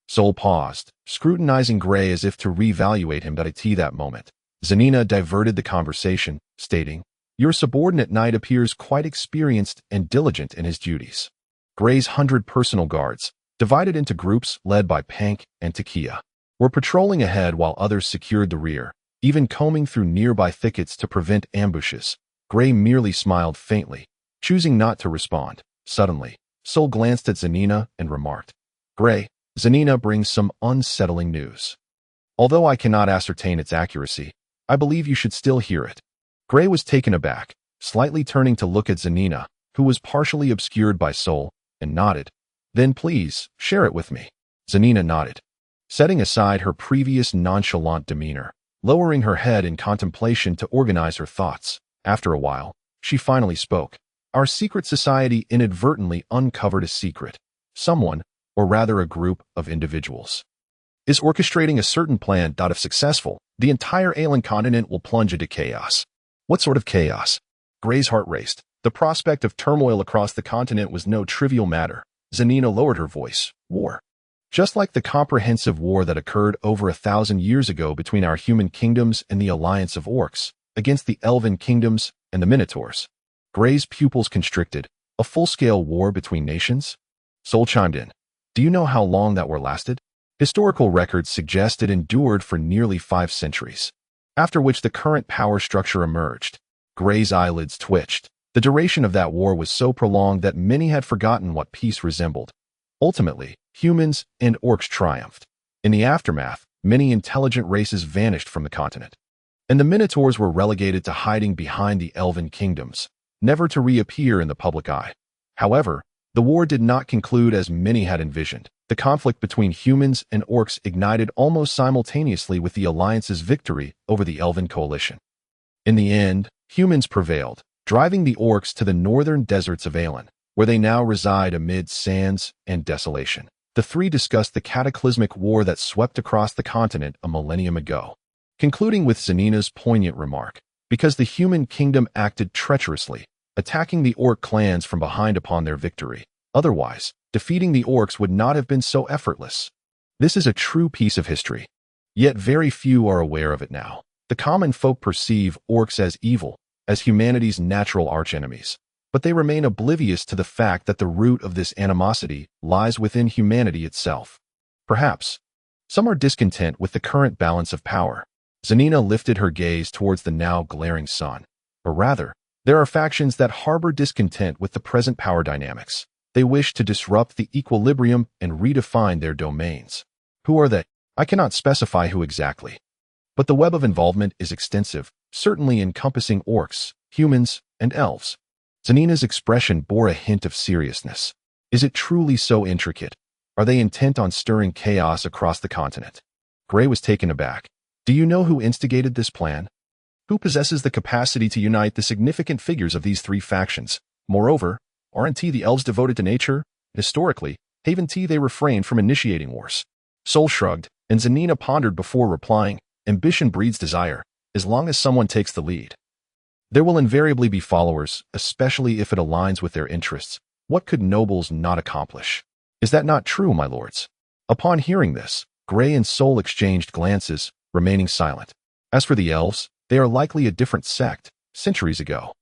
Sol paused, scrutinizing Gray as if to reevaluate him at that moment. Zanina diverted the conversation, stating, Your subordinate knight appears quite experienced and diligent in his duties. Gray's 100 personal guards, divided into groups led by Pank and Takia, were patrolling ahead while others secured the rear, even combing through nearby thickets to prevent ambushes. Gray merely smiled faintly, choosing not to respond. Suddenly, Sol glanced at Zanina and remarked, Gray, Zanina brings some unsettling news. Although I cannot ascertain its accuracy, I believe you should still hear it. Gray was taken aback, slightly turning to look at Zanina, who was partially obscured by Sol, and nodded. Then please, share it with me. Zanina nodded, setting aside her previous nonchalant demeanor, lowering her head in contemplation to organize her thoughts. After a while, she finally spoke. Our secret society inadvertently uncovered a secret. Someone, or rather a group of individuals, is orchestrating a certain plan that, if successful, the entire alien continent will plunge into chaos. What sort of chaos? Gray's heart raced. The prospect of turmoil across the continent was no trivial matter. Zanina lowered her voice. War. Just like the comprehensive war that occurred over 1,000 years ago between our human kingdoms and the alliance of orcs, against the elven kingdoms and the minotaurs. Gray's pupils constricted. A full-scale war between nations? Sol chimed in. Do you know how long that war lasted? Historical records suggest it endured for nearly 5 centuries, after which the current power structure emerged. Gray's eyelids twitched. The duration of that war was so prolonged that many had forgotten what peace resembled. Ultimately, humans and orcs triumphed. In the aftermath, many intelligent races vanished from the continent, and the minotaurs were relegated to hiding behind the elven kingdoms, never to reappear in the public eye. However, the war did not conclude as many had envisioned. The conflict between humans and orcs ignited almost simultaneously with the Alliance's victory over the Elven Coalition. In the end, humans prevailed, driving the orcs to the northern deserts of Aelan, where they now reside amid sands and desolation. The three discussed the cataclysmic war that swept across the continent a millennium ago, concluding with Zanina's poignant remark, because the human kingdom acted treacherously, attacking the orc clans from behind upon their victory. Otherwise, defeating the orcs would not have been so effortless. This is a true piece of history. Yet very few are aware of it now. The common folk perceive orcs as evil, as humanity's natural archenemies. But they remain oblivious to the fact that the root of this animosity lies within humanity itself. Perhaps some are discontent with the current balance of power. Zanina lifted her gaze towards the now glaring sun. Or rather, there are factions that harbor discontent with the present power dynamics. They wish to disrupt the equilibrium and redefine their domains. Who are they? I cannot specify who exactly. But the web of involvement is extensive, certainly encompassing orcs, humans, and elves. Zanina's expression bore a hint of seriousness. Is it truly so intricate? Are they intent on stirring chaos across the continent? Gray was taken aback. Do you know who instigated this plan? Who possesses the capacity to unite the significant figures of these three factions? Moreover, aren't the elves devoted to nature? Historically, haven't they refrained from initiating wars? Soul shrugged, and Zanina pondered before replying. Ambition breeds desire, as long as someone takes the lead. There will invariably be followers, especially if it aligns with their interests. What could nobles not accomplish? Is that not true, my lords? Upon hearing this, Gray and Soul exchanged glances, remaining silent. As for the elves, they are likely a different sect, centuries ago.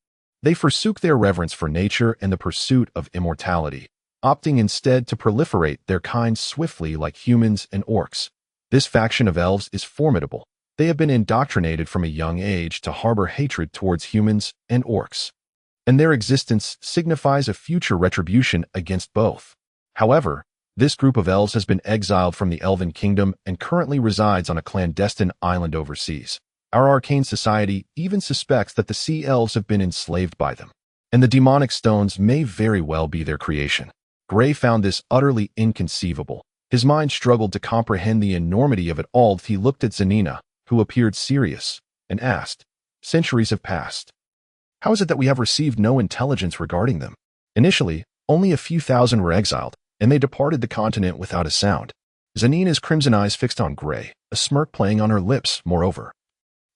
They forsook their reverence for nature and the pursuit of immortality, opting instead to proliferate their kind swiftly like humans and orcs. This faction of elves is formidable. They have been indoctrinated from a young age to harbor hatred towards humans and orcs, and their existence signifies a future retribution against both. However, this group of elves has been exiled from the Elven Kingdom and currently resides on a clandestine island overseas. Our arcane society even suspects that the sea elves have been enslaved by them, and the demonic stones may very well be their creation. Gray found this utterly inconceivable. His mind struggled to comprehend the enormity of it all. He looked at Zanina, who appeared serious, and asked, "Centuries have passed. How is it that we have received no intelligence regarding them? Initially, only a few thousand were exiled, and they departed the continent without a sound." Zanina's crimson eyes fixed on Gray, a smirk playing on her lips, moreover.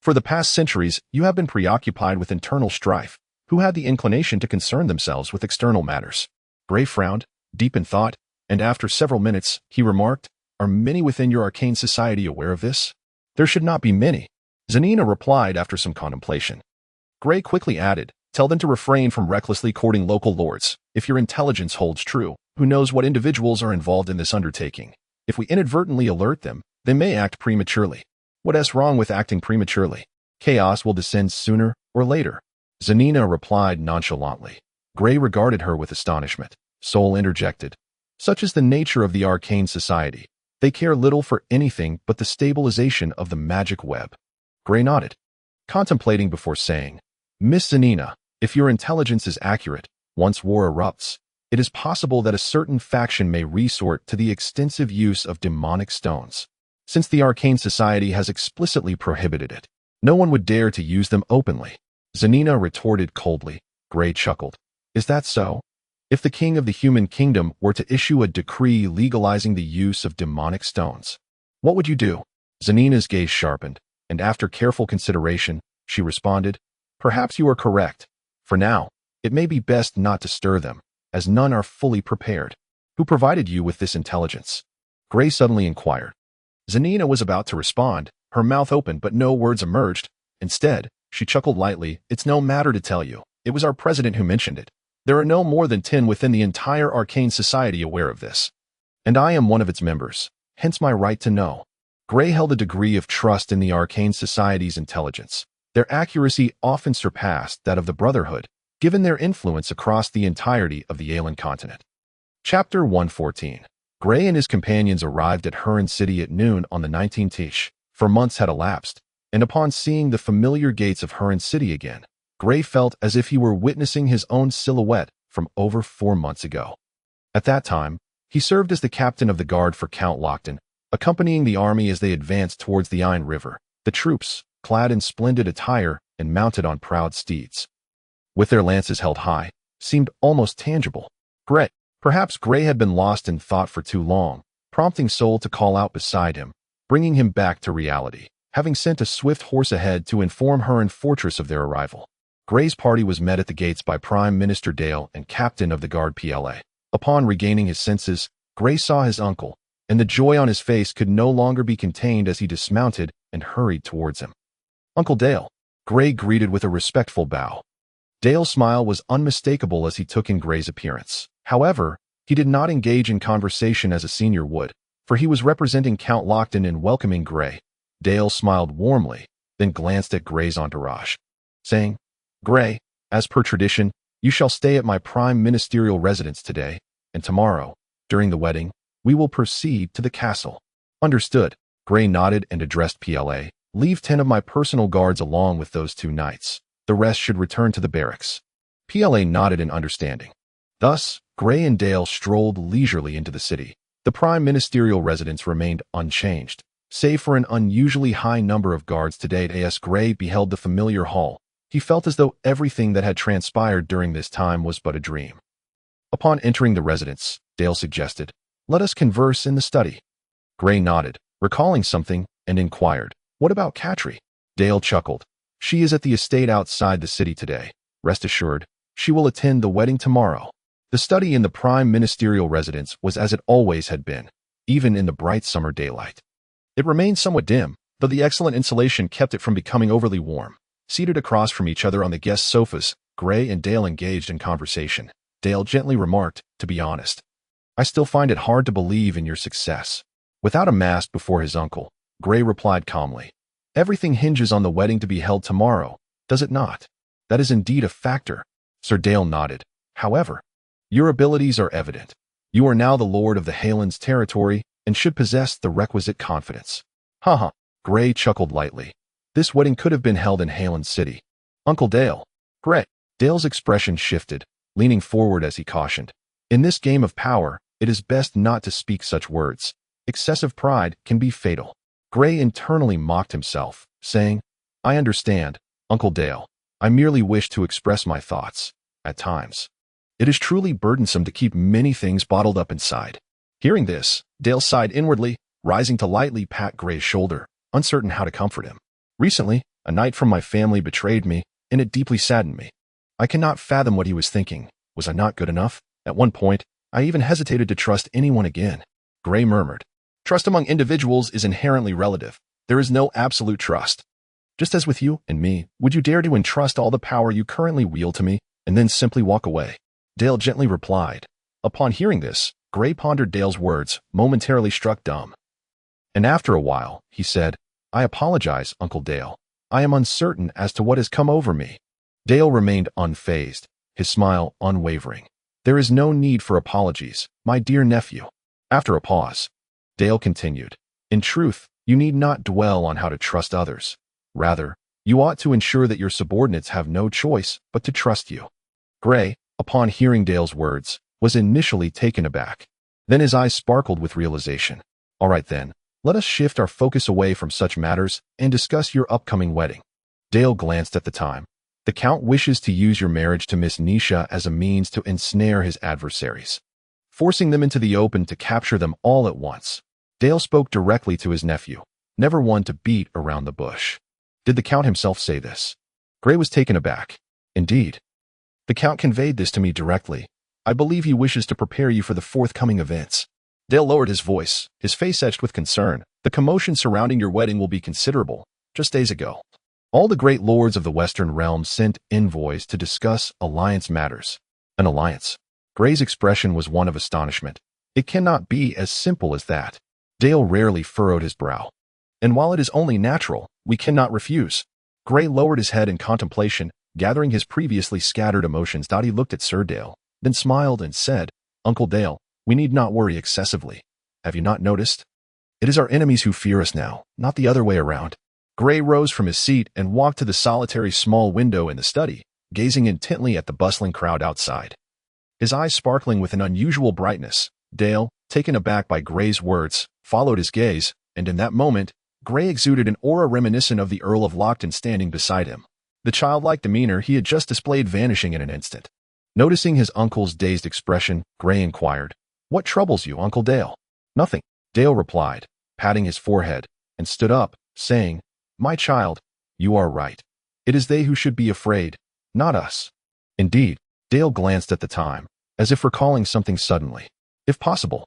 "For the past centuries, you have been preoccupied with internal strife. Who had the inclination to concern themselves with external matters?" Gray frowned, deep in thought, and after several minutes, he remarked, "Are many within your arcane society aware of this?" "There should not be many," Zanina replied after some contemplation. Gray quickly added, "Tell them to refrain from recklessly courting local lords. If your intelligence holds true, who knows what individuals are involved in this undertaking? If we inadvertently alert them, they may act prematurely. What's wrong with acting prematurely? Chaos will descend sooner or later." Zanina replied nonchalantly. Gray regarded her with astonishment. Soul interjected, "Such is the nature of the arcane society. They care little for anything but the stabilization of the magic web." Gray nodded, contemplating before saying, "Miss Zanina, if your intelligence is accurate, once war erupts, it is possible that a certain faction may resort to the extensive use of demonic stones. Since the arcane society has explicitly prohibited it, no one would dare to use them openly." Zanina retorted coldly. Gray chuckled. "Is that so? If the king of the human kingdom were to issue a decree legalizing the use of demonic stones, what would you do?" Zanina's gaze sharpened, and after careful consideration, she responded, "Perhaps you are correct. For now, it may be best not to stir them, as none are fully prepared." "Who provided you with this intelligence?" Gray suddenly inquired. Zanina was about to respond, her mouth open but no words emerged. Instead, she chuckled lightly. "It's no matter to tell you. It was our president who mentioned it. There are no more than 10 within the entire arcane society aware of this, and I am one of its members, hence my right to know." Gray held a degree of trust in the arcane society's intelligence. Their accuracy often surpassed that of the Brotherhood, given their influence across the entirety of the alien continent. Chapter 114. Gray and his companions arrived at Huron City at noon on the 19th, for months had elapsed, and upon seeing the familiar gates of Huron City again, Gray felt as if he were witnessing his own silhouette from over 4 months ago. At that time, he served as the captain of the guard for Count Lockton, accompanying the army as they advanced towards the Ain River, the troops, clad in splendid attire and mounted on proud steeds, with their lances held high, seemed almost tangible. Perhaps Gray had been lost in thought for too long, prompting Soul to call out beside him, bringing him back to reality, having sent a swift horse ahead to inform Huron Fortress of their arrival. Gray's party was met at the gates by Prime Minister Dale and Captain of the Guard PLA. Upon regaining his senses, Gray saw his uncle, and the joy on his face could no longer be contained as he dismounted and hurried towards him. "Uncle Dale," Gray greeted with a respectful bow. Dale's smile was unmistakable as he took in Gray's appearance. However, he did not engage in conversation as a senior would, for he was representing Count Lockton in welcoming Gray. Dale smiled warmly, then glanced at Gray's entourage, saying, "Gray, as per tradition, you shall stay at my prime ministerial residence today, and tomorrow, during the wedding, we will proceed to the castle." "Understood." Gray nodded and addressed PLA. "Leave 10 of my personal guards along with those 2 knights. The rest should return to the barracks." PLA nodded in understanding. Thus, Gray and Dale strolled leisurely into the city. The prime ministerial residence remained unchanged, save for an unusually high number of guards today. As Gray beheld the familiar hall, he felt as though everything that had transpired during this time was but a dream. Upon entering the residence, Dale suggested, "Let us converse in the study." Gray nodded, recalling something, and inquired, "What about Katri?" Dale chuckled. "She is at the estate outside the city today. Rest assured, she will attend the wedding tomorrow." The study in the prime ministerial residence was as it always had been, even in the bright summer daylight. It remained somewhat dim, though the excellent insulation kept it from becoming overly warm. Seated across from each other on the guest sofas, Gray and Dale engaged in conversation. Dale gently remarked, "To be honest, I still find it hard to believe in your success." Without a mask before his uncle, Gray replied calmly, "Everything hinges on the wedding to be held tomorrow, does it not?" "That is indeed a factor." Sir Dale nodded. "However, your abilities are evident. You are now the lord of the Harland's territory and should possess the requisite confidence." "Haha," Gray chuckled lightly. "This wedding could have been held in Harland City." "Uncle Dale." "Gray." Dale's expression shifted, leaning forward as he cautioned, "In this game of power, it is best not to speak such words. Excessive pride can be fatal." Gray internally mocked himself, saying, "I understand, Uncle Dale. I merely wish to express my thoughts. At times, it is truly burdensome to keep many things bottled up inside." Hearing this, Dale sighed inwardly, rising to lightly pat Gray's shoulder, uncertain how to comfort him. "Recently, a knight from my family betrayed me, and it deeply saddened me. I cannot fathom what he was thinking. Was I not good enough? At one point, I even hesitated to trust anyone again." Gray murmured, "Trust among individuals is inherently relative. There is no absolute trust. Just as with you and me, would you dare to entrust all the power you currently wield to me, and then simply walk away?" Dale gently replied. Upon hearing this, Gray pondered Dale's words, momentarily struck dumb. And after a while, he said, "I apologize, Uncle Dale. I am uncertain as to what has come over me." Dale remained unfazed, his smile unwavering. "There is no need for apologies, my dear nephew." After a pause, Dale continued, "In truth, you need not dwell on how to trust others. Rather, you ought to ensure that your subordinates have no choice but to trust you." Gray, upon hearing Dale's words, was initially taken aback. Then his eyes sparkled with realization. "All right then, let us shift our focus away from such matters and discuss your upcoming wedding." Dale glanced at the time. "The Count wishes to use your marriage to Miss Nisha as a means to ensnare his adversaries, forcing them into the open to capture them all at once." Dale spoke directly to his nephew, never one to beat around the bush. "Did the Count himself say this?" Gray was taken aback. "Indeed. The Count conveyed this to me directly. I believe he wishes to prepare you for the forthcoming events." Dale lowered his voice, his face etched with concern. "The commotion surrounding your wedding will be considerable. Just days ago, all the great lords of the Western realm sent envoys to discuss alliance matters." "An alliance?" Gray's expression was one of astonishment. "It cannot be as simple as that." Dale rarely furrowed his brow. "And while it is only natural, we cannot refuse." Gray lowered his head in contemplation, gathering his previously scattered emotions. He looked at Sir Dale, then smiled and said, "Uncle Dale, we need not worry excessively. Have you not noticed? It is our enemies who fear us now, not the other way around." Gray rose from his seat and walked to the solitary small window in the study, gazing intently at the bustling crowd outside, his eyes sparkling with an unusual brightness. Dale, taken aback by Gray's words, followed his gaze, and in that moment, Gray exuded an aura reminiscent of the Earl of Lockton standing beside him, the childlike demeanor he had just displayed vanishing in an instant. Noticing his uncle's dazed expression, Gray inquired, "What troubles you, Uncle Dale?" "Nothing," Dale replied, patting his forehead, and stood up, saying, "My child, you are right. It is they who should be afraid, not us." Indeed, Dale glanced at the time, as if recalling something suddenly. "If possible,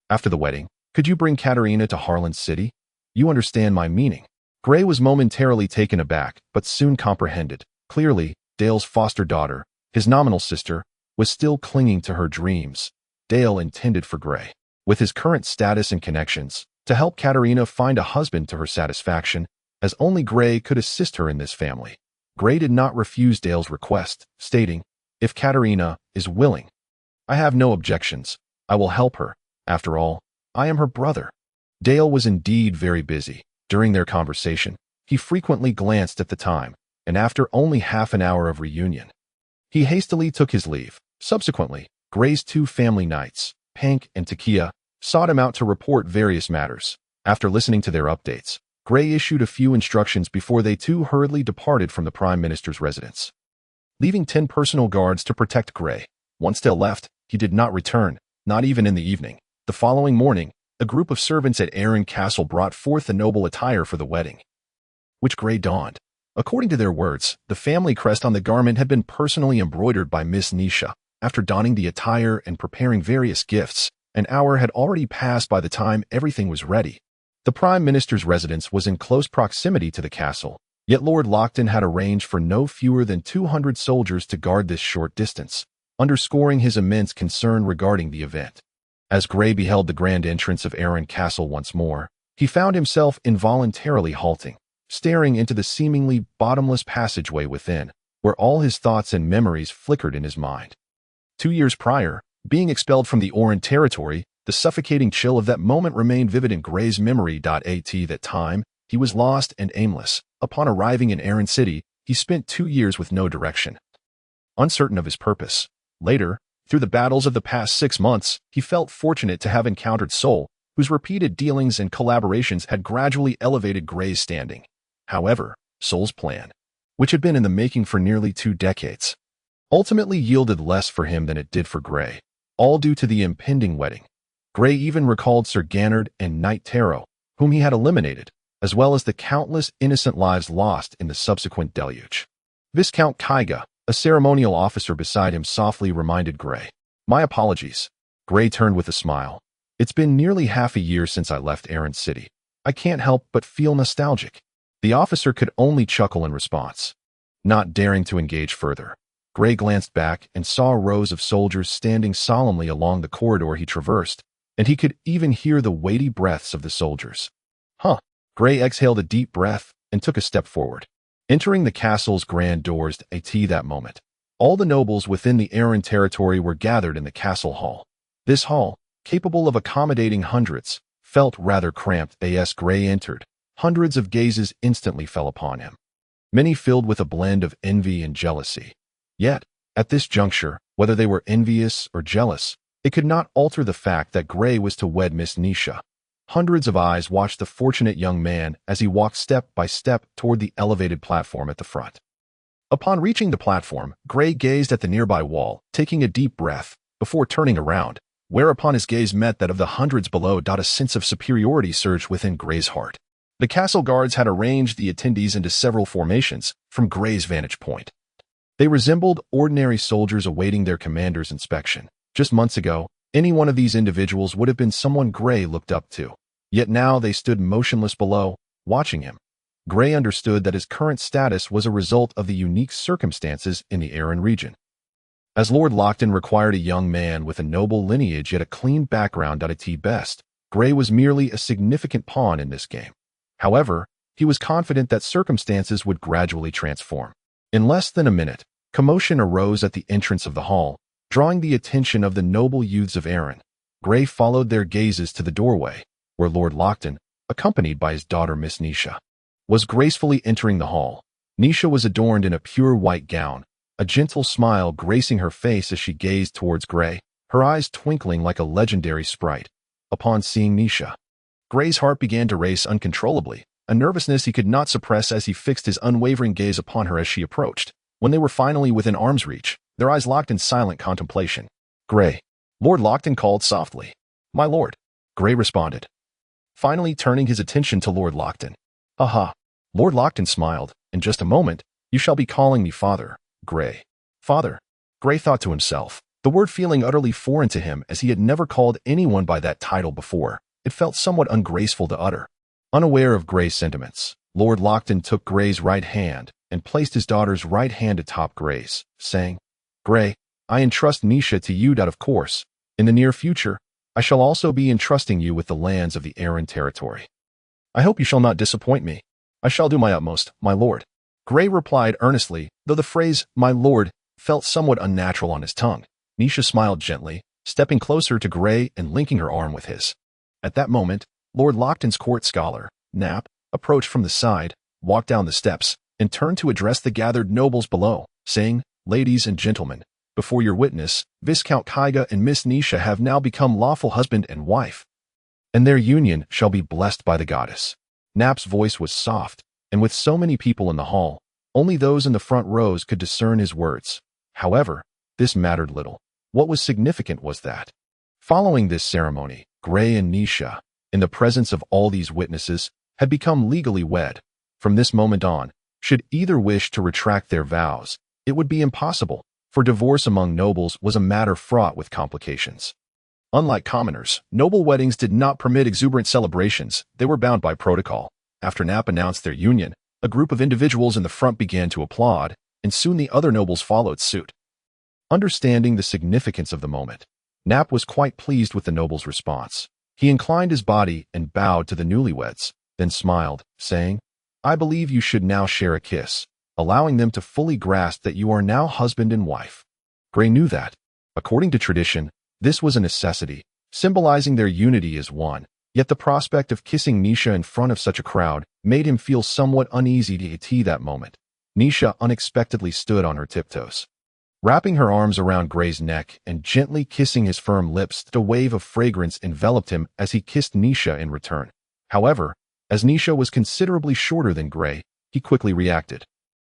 after the wedding, Could you bring Katerina to Harland City? You understand my meaning." Gray was momentarily taken aback, but soon comprehended. Clearly, Dale's foster daughter, his nominal sister, was still clinging to her dreams. Dale intended for Gray, with his current status and connections, to help Katerina find a husband to her satisfaction, as only Gray could assist her in this family. Gray did not refuse Dale's request, stating, "If Katerina is willing, I have no objections. I will help her. After all, I am her brother." Dale was indeed very busy. During their conversation, he frequently glanced at the time, and after only half an hour of reunion, he hastily took his leave. Subsequently, Gray's two family knights, Pank and Takia, sought him out to report various matters. After listening to their updates, Gray issued a few instructions before they too hurriedly departed from the Prime Minister's residence, leaving 10 personal guards to protect Gray. Once Dale left, he did not return, not even in the evening. The following morning, a group of servants at Arran Castle brought forth the noble attire for the wedding, which Gray donned. According to their words, the family crest on the garment had been personally embroidered by Miss Nisha. After donning the attire and preparing various gifts, an hour had already passed by the time everything was ready. The Prime Minister's residence was in close proximity to the castle, yet Lord Lockton had arranged for no fewer than 200 soldiers to guard this short distance, underscoring his immense concern regarding the event. As Gray beheld the grand entrance of Arran Castle once more, he found himself involuntarily halting, staring into the seemingly bottomless passageway within, where all his thoughts and memories flickered in his mind. 2 years prior, being expelled from the Oran territory, the suffocating chill of that moment remained vivid in Gray's memory. At that time, he was lost and aimless. Upon arriving in Arran City, he spent 2 years with no direction, uncertain of his purpose. Later, through the battles of the past 6 months, he felt fortunate to have encountered Sol, whose repeated dealings and collaborations had gradually elevated Gray's standing. However, Sol's plan, which had been in the making for nearly 2 decades, ultimately yielded less for him than it did for Gray, all due to the impending wedding. Gray even recalled Sir Gannard and Knight Taro, whom he had eliminated, as well as the countless innocent lives lost in the subsequent deluge. Viscount Kaiga, a ceremonial officer beside him, softly reminded Gray. "My apologies." Gray turned with a smile. "It's been nearly half a year since I left Arran City. I can't help but feel nostalgic." The officer could only chuckle in response. Not daring to engage further, Gray glanced back and saw rows of soldiers standing solemnly along the corridor he traversed, and he could even hear the weighty breaths of the soldiers. Gray exhaled a deep breath and took a step forward, entering the castle's grand doors at that moment. All the nobles within the Arran territory were gathered in the castle hall. This hall, capable of accommodating hundreds, felt rather cramped. As Gray entered, hundreds of gazes instantly fell upon him, many filled with a blend of envy and jealousy. Yet, at this juncture, whether they were envious or jealous, it could not alter the fact that Gray was to wed Miss Nisha. Hundreds of eyes watched the fortunate young man as he walked step by step toward the elevated platform at the front. Upon reaching the platform, Gray gazed at the nearby wall, taking a deep breath, before turning around, whereupon his gaze met that of the hundreds below. A sense of superiority surged within Gray's heart. The castle guards had arranged the attendees into several formations from Gray's vantage point. They resembled ordinary soldiers awaiting their commander's inspection. Just months ago, any one of these individuals would have been someone Gray looked up to. Yet now they stood motionless below, watching him. Gray understood that his current status was a result of the unique circumstances in the Arran region. As Lord Lockton required a young man with a noble lineage yet a clean background at best, Gray was merely a significant pawn in this game. However, he was confident that circumstances would gradually transform. In less than a minute, commotion arose at the entrance of the hall, drawing the attention of the noble youths of Arran. Gray followed their gazes to the doorway, where Lord Lockton, accompanied by his daughter Miss Nisha, was gracefully entering the hall. Nisha was adorned in a pure white gown, a gentle smile gracing her face as she gazed towards Gray, her eyes twinkling like a legendary sprite. Upon seeing Nisha, Gray's heart began to race uncontrollably, a nervousness he could not suppress as he fixed his unwavering gaze upon her as she approached. When they were finally within arm's reach, their eyes locked in silent contemplation. "Gray," Lord Lockton called softly. "My lord," Gray responded, finally turning his attention to Lord Lockton. "Aha." Lord Lockton smiled. "In just a moment, you shall be calling me father, Gray." Father, Gray thought to himself, the word feeling utterly foreign to him as he had never called anyone by that title before. it felt somewhat ungraceful to utter. Unaware of Gray's sentiments, Lord Lockton took Gray's right hand and placed his daughter's right hand atop Gray's, saying, "Gray, I entrust Nisha to you. Of course, in the near future, I shall also be entrusting you with the lands of the Arryn territory. I hope you shall not disappoint me. I shall do my utmost, my lord." Gray replied earnestly, though the phrase, "my lord," felt somewhat unnatural on his tongue. Nisha smiled gently, stepping closer to Gray and linking her arm with his. At that moment, Lord Lockton's court scholar, Knapp, approached from the side, walked down the steps, and turned to address the gathered nobles below, saying, "Ladies and gentlemen, before your witness, Viscount Kyga and Miss Nisha have now become lawful husband and wife, and their union shall be blessed by the goddess." Knapp's voice was soft, and with so many people in the hall, only those in the front rows could discern his words. However, this mattered little. What was significant was that, following this ceremony, Gray and Nisha, in the presence of all these witnesses, had become legally wed. From this moment on, should either wish to retract their vows, it would be impossible, for divorce among nobles was a matter fraught with complications. Unlike commoners, noble weddings did not permit exuberant celebrations. They were bound by protocol. After Knapp announced their union, a group of individuals in the front began to applaud, and soon the other nobles followed suit. Understanding the significance of the moment, Knapp was quite pleased with the noble's response. He inclined his body and bowed to the newlyweds, then smiled, saying, "I believe you should now share a kiss," allowing them to fully grasp that you are now husband and wife. Gray knew that, according to tradition, this was a necessity, symbolizing their unity as one, yet the prospect of kissing Nisha in front of such a crowd made him feel somewhat uneasy at that moment. Nisha unexpectedly stood on her tiptoes. Wrapping her arms around Gray's neck and gently kissing his firm lips, a wave of fragrance enveloped him as he kissed Nisha in return. However, as Nisha was considerably shorter than Gray, he quickly reacted,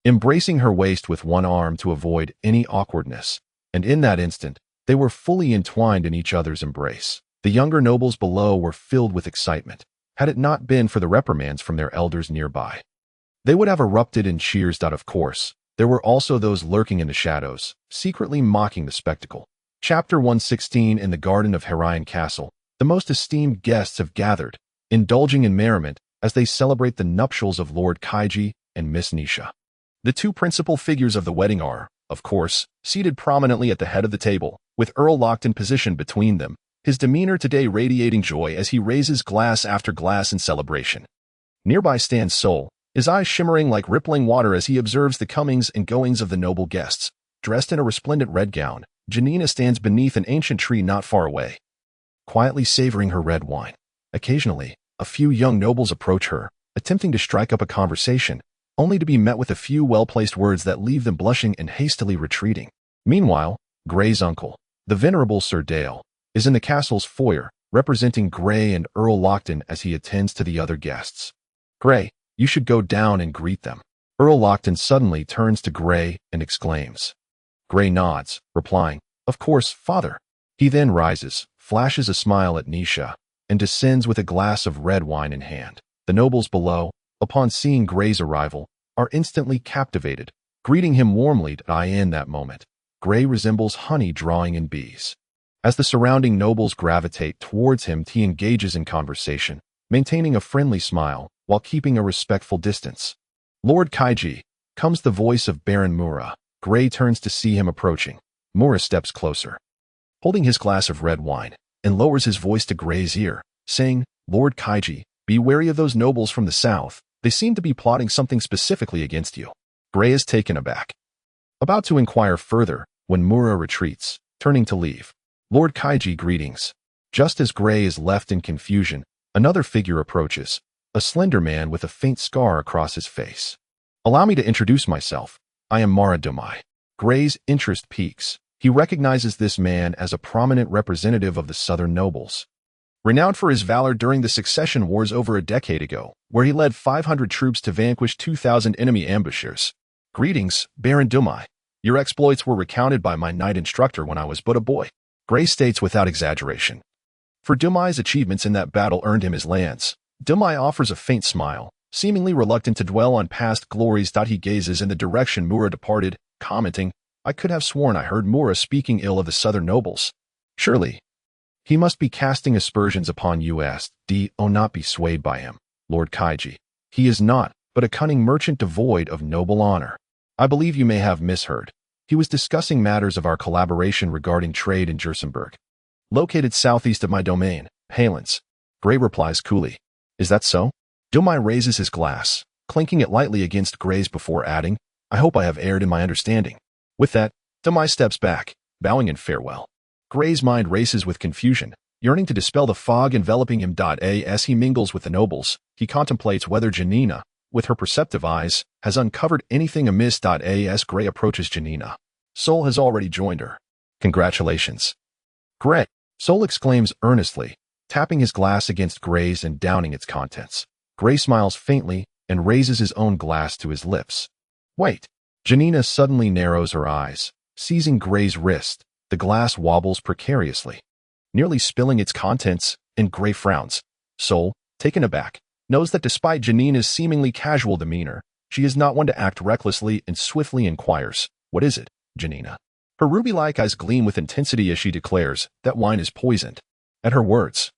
embracing her waist with one arm to avoid any awkwardness, and in that instant, they were fully entwined in each other's embrace. The younger nobles below were filled with excitement. Had it not been for the reprimands from their elders nearby, they would have erupted in cheers. Of course, there were also those lurking in the shadows, secretly mocking the spectacle. Chapter 116. In the garden of Harland Castle, the most esteemed guests have gathered, indulging in merriment as they celebrate the nuptials of Lord Kaiji and Miss Nisha. The two principal figures of the wedding are, of course, seated prominently at the head of the table, with Earl Lockton positioned between them, his demeanor today radiating joy as he raises glass after glass in celebration. Nearby stands Sol, his eyes shimmering like rippling water as he observes the comings and goings of the noble guests. Dressed in a resplendent red gown, Janina stands beneath an ancient tree not far away, quietly savoring her red wine. Occasionally, a few young nobles approach her, attempting to strike up a conversation, only to be met with a few well-placed words that leave them blushing and hastily retreating. Meanwhile, Gray's uncle, the venerable Sir Dale, is in the castle's foyer, representing Gray and Earl Lockton as he attends to the other guests. "Gray, you should go down and greet them." Earl Lockton suddenly turns to Gray and exclaims. Gray nods, replying, "Of course, father." He then rises, flashes a smile at Nisha, and descends with a glass of red wine in hand. The nobles below, upon seeing Gray's arrival, are instantly captivated, greeting him warmly. In that moment, Gray resembles honey drawing in bees. As the surrounding nobles gravitate towards him, he engages in conversation, maintaining a friendly smile while keeping a respectful distance. "Lord Kaiji," comes the voice of Baron Mura. Gray turns to see him approaching. Mura steps closer, holding his glass of red wine, and lowers his voice to Gray's ear, saying, "Lord Kaiji, be wary of those nobles from the south. They seem to be plotting something specifically against you." Gray is taken aback, about to inquire further, when Mura retreats, turning to leave. "Lord Kaiji, greetings." Just as Gray is left in confusion, another figure approaches, a slender man with a faint scar across his face. "Allow me to introduce myself. I am Mara Dumai." Gray's interest peaks. He recognizes this man as a prominent representative of the southern nobles, renowned for his valor during the succession wars over a decade ago, where he led 500 troops to vanquish 2,000 enemy ambushers. "Greetings, Baron Dumai. Your exploits were recounted by my knight instructor when I was but a boy." Gray states without exaggeration, for Dumai's achievements in that battle earned him his lands. Dumai offers a faint smile, seemingly reluctant to dwell on past glories. He gazes in the direction Mura departed, commenting, "I could have sworn I heard Mura speaking ill of the southern nobles." "Surely," He must be casting aspersions upon USD. Oh, not be swayed by him, Lord Kaiji. He is not, but a cunning merchant devoid of noble honor. I believe you may have misheard. He was discussing matters of our collaboration regarding trade in Jersenberg, located southeast of my domain, Halens. Gray replies coolly. Is that so? Domai raises his glass, clinking it lightly against Gray's before adding, I hope I have erred in my understanding. With that, Domai steps back, bowing in farewell. Gray's mind races with confusion, yearning to dispel the fog enveloping him. As he mingles with the nobles, he contemplates whether Janina, with her perceptive eyes, has uncovered anything amiss. As Gray approaches Janina, Sol has already joined her. Congratulations. Gray, Sol exclaims earnestly, tapping his glass against Gray's and downing its contents. Gray smiles faintly and raises his own glass to his lips. Wait. Janina suddenly narrows her eyes, seizing Gray's wrist. The glass wobbles precariously, nearly spilling its contents, and Gray frowns. Sol, taken aback, knows that despite Janina's seemingly casual demeanor, she is not one to act recklessly and swiftly inquires, What is it, Janina? Her ruby-like eyes gleam with intensity as she declares, That wine is poisoned. At her words,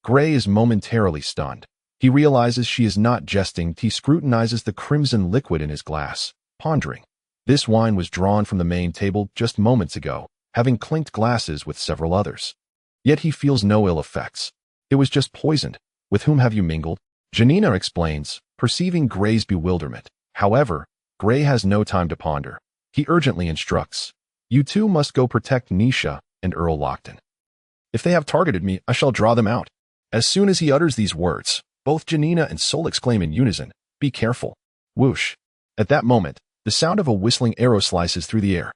Gray is momentarily stunned. He realizes she is not jesting. He scrutinizes the crimson liquid in his glass, pondering. This wine was drawn from the main table just moments ago, having clinked glasses with several others. Yet he feels no ill effects. It was just poisoned. With whom have you mingled? Janina explains, perceiving Gray's bewilderment. However, Gray has no time to ponder. He urgently instructs, You two must go protect Nisha and Earl Lockton. If they have targeted me, I shall draw them out. As soon as he utters these words, both Janina and Sol exclaim in unison, Be careful. Whoosh. At that moment, the sound of a whistling arrow slices through the air.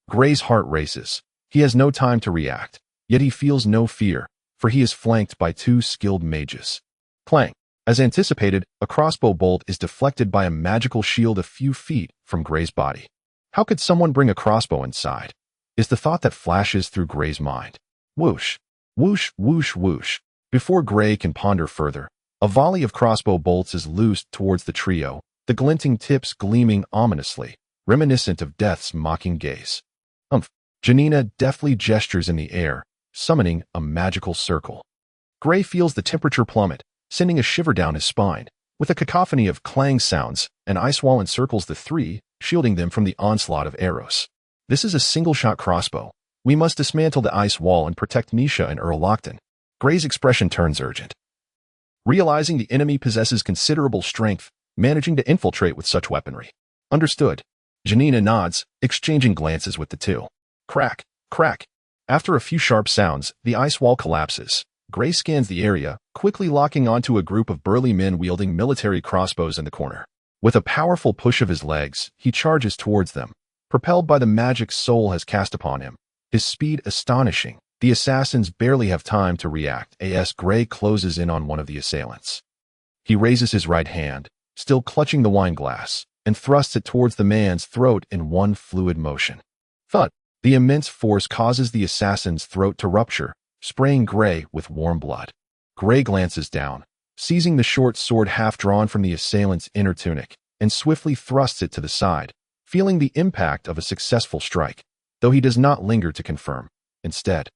Gray's heart races. He has no time to react, yet he feels no fear, for he is flanked by two skilled mages. Clang. As anticipated, a crossbow bolt is deflected by a magical shield a few feet from Gray's body. How could someone bring a crossbow inside? Is the thought that flashes through Gray's mind. Whoosh. Whoosh, whoosh, whoosh. Before Gray can ponder further, a volley of crossbow bolts is loosed towards the trio, the glinting tips gleaming ominously, reminiscent of death's mocking gaze. Janina deftly gestures in the air, summoning a magical circle. Gray feels the temperature plummet, sending a shiver down his spine. With a cacophony of clang sounds, an ice wall encircles the three, shielding them from the onslaught of arrows. This is a single-shot crossbow. We must dismantle the ice wall and protect Nisha and Earl Lockton. Gray's expression turns urgent. Realizing the enemy possesses considerable strength, managing to infiltrate with such weaponry. Understood. Janina nods, exchanging glances with the two. Crack, crack. After a few sharp sounds, the ice wall collapses. Gray scans the area, quickly locking onto a group of burly men wielding military crossbows in the corner. With a powerful push of his legs, he charges towards them, propelled by the magic Sol has cast upon him. His speed astonishing. The assassins barely have time to react as Gray closes in on one of the assailants. He raises his right hand, still clutching the wine glass, and thrusts it towards the man's throat in one fluid motion. Thud! The immense force causes the assassin's throat to rupture, spraying Gray with warm blood. Gray glances down, seizing the short sword half drawn from the assailant's inner tunic, and swiftly thrusts it to the side, feeling the impact of a successful strike, though he does not linger to confirm. Instead,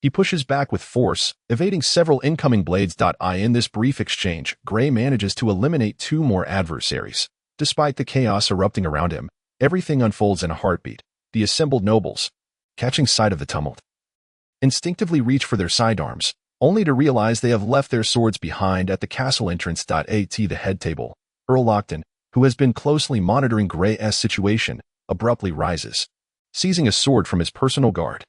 he pushes back with force, evading several incoming blades. In this brief exchange, Gray manages to eliminate two more adversaries. Despite the chaos erupting around him, everything unfolds in a heartbeat. The assembled nobles, catching sight of the tumult, instinctively reach for their sidearms, only to realize they have left their swords behind at the castle entrance. At the head table, Earl Lockton, who has been closely monitoring Gray's situation, abruptly rises, seizing a sword from his personal guard.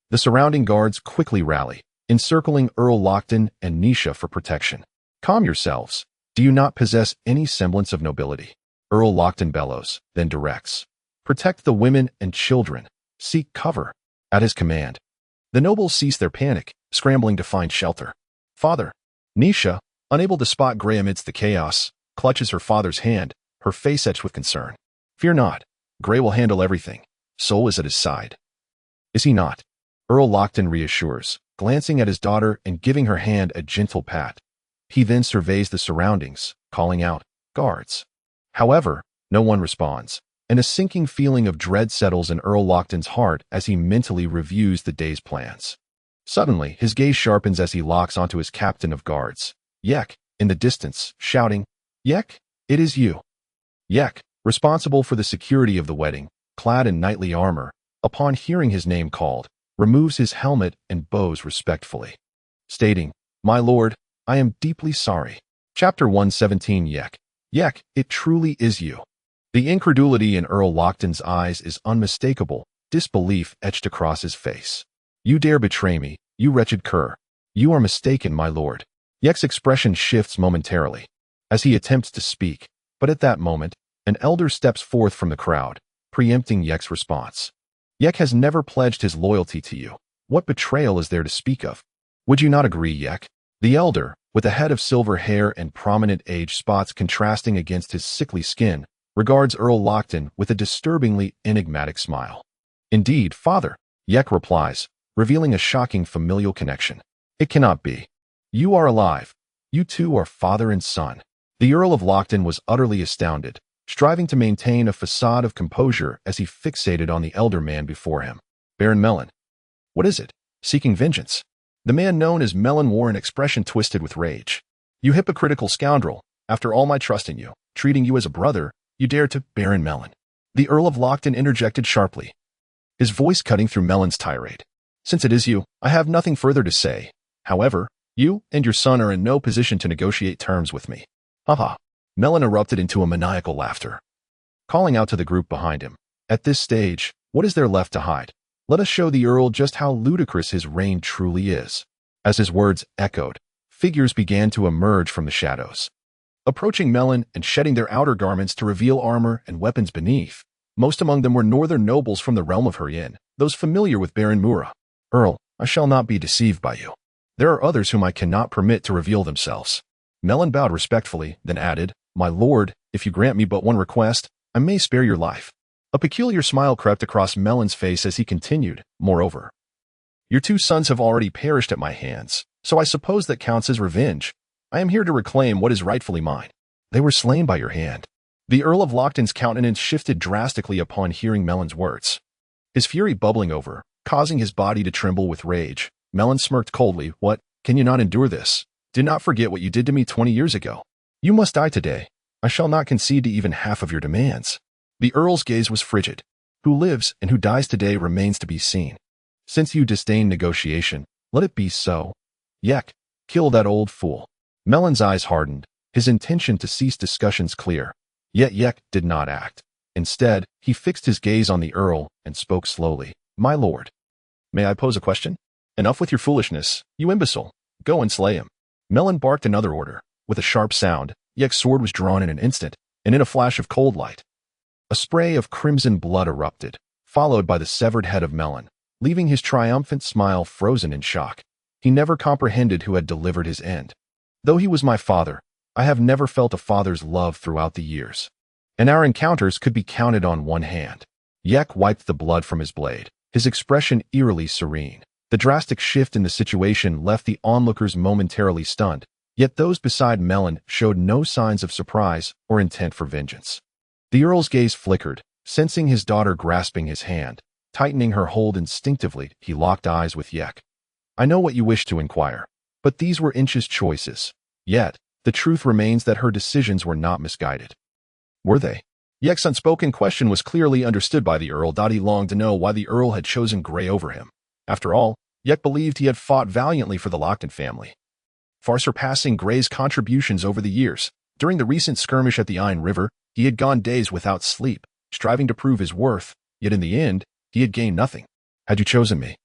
The surrounding guards quickly rally, encircling Earl Lockton and Nisha for protection. Calm yourselves. Do you not possess any semblance of nobility? Earl Lockton bellows, then directs. Protect the women and children. Seek cover. At his command, the nobles cease their panic, scrambling to find shelter. Father. Nisha, unable to spot Gray amidst the chaos, clutches her father's hand, her face etched with concern. Fear not. Gray will handle everything. Sol is at his side. Is he not? Earl Lockton reassures, glancing at his daughter and giving her hand a gentle pat. He then surveys the surroundings, calling out, Guards. However, no one responds, and a sinking feeling of dread settles in Earl Lockton's heart as he mentally reviews the day's plans. Suddenly, his gaze sharpens as he locks onto his captain of guards, Yek, in the distance, shouting, "Yek, it is you." Yek, responsible for the security of the wedding, clad in knightly armor, upon hearing his name called, removes his helmet and bows respectfully, stating, "My lord, I am deeply sorry." Chapter 117 Yek. Yek, it truly is you. The incredulity in Earl Lockton's eyes is unmistakable, disbelief etched across his face. "You dare betray me, you wretched cur. You are mistaken, my lord." Yek's expression shifts momentarily as he attempts to speak, but at that moment, an elder steps forth from the crowd, preempting Yek's response. "Yek has never pledged his loyalty to you. What betrayal is there to speak of? Would you not agree, Yek?" The elder, with a head of silver hair and prominent age spots contrasting against his sickly skin, regards Earl Lockton with a disturbingly enigmatic smile. "Indeed, father," Yek replies, revealing a shocking familial connection. "It cannot be. You are alive. You two are father and son." The Earl of Lockton was utterly astounded, striving to maintain a facade of composure as he fixated on the elder man before him. "Baron Melon. What is it? Seeking vengeance?" The man known as Melon wore an expression twisted with rage. "You hypocritical scoundrel, after all my trust in you, treating you as a brother, you dare to—" "Baron Melon," the Earl of Lockton interjected sharply, his voice cutting through Melon's tirade. "Since it is you, I have nothing further to say. However, you and your son are in no position to negotiate terms with me." "Haha." Melon erupted into a maniacal laughter, calling out to the group behind him, "At this stage, what is there left to hide? Let us show the Earl just how ludicrous his reign truly is." As his words echoed, figures began to emerge from the shadows, approaching Melon and shedding their outer garments to reveal armor and weapons beneath. Most among them were northern nobles from the realm of Harland, those familiar with Baron Mura. "Earl, I shall not be deceived by you. There are others whom I cannot permit to reveal themselves." Melon bowed respectfully, then added, "My lord, if you grant me but one request, I may spare your life." A peculiar smile crept across Melon's face as he continued, "Moreover, your two sons have already perished at my hands, so I suppose that counts as revenge. I am here to reclaim what is rightfully mine." "They were slain by your hand." The Earl of Lockton's countenance shifted drastically upon hearing Melon's words, his fury bubbling over, causing his body to tremble with rage. Melon smirked coldly. "What? Can you not endure this? Do not forget what you did to me 20 years ago. You must die today. I shall not concede to even half of your demands." The Earl's gaze was frigid. "Who lives and who dies today remains to be seen. Since you disdain negotiation, let it be so. Yek, kill that old fool." Melon's eyes hardened, his intention to cease discussions clear. Yet Yek did not act. Instead, he fixed his gaze on the Earl and spoke slowly. "My lord, may I pose a question?" "Enough with your foolishness, you imbecile. Go and slay him." Melon barked another order. With a sharp sound, Yek's sword was drawn in an instant, and in a flash of cold light, a spray of crimson blood erupted, followed by the severed head of Melon, leaving his triumphant smile frozen in shock. He never comprehended who had delivered his end. "Though he was my father, I have never felt a father's love throughout the years, and our encounters could be counted on one hand." Yek wiped the blood from his blade, his expression eerily serene. The drastic shift in the situation left the onlookers momentarily stunned, yet those beside Melon showed no signs of surprise or intent for vengeance. The Earl's gaze flickered, sensing his daughter grasping his hand. Tightening her hold instinctively, he locked eyes with Yek. "I know what you wish to inquire, but these were Inch's choices. Yet, the truth remains that her decisions were not misguided." "Were they?" Yek's unspoken question was clearly understood by the Earl. He longed to know why the Earl had chosen Grey over him. After all, Yek believed he had fought valiantly for the Lockton family, far surpassing Grey's contributions over the years. During the recent skirmish at the Ain River, he had gone days without sleep, striving to prove his worth, yet in the end, he had gained nothing. "Had you chosen me,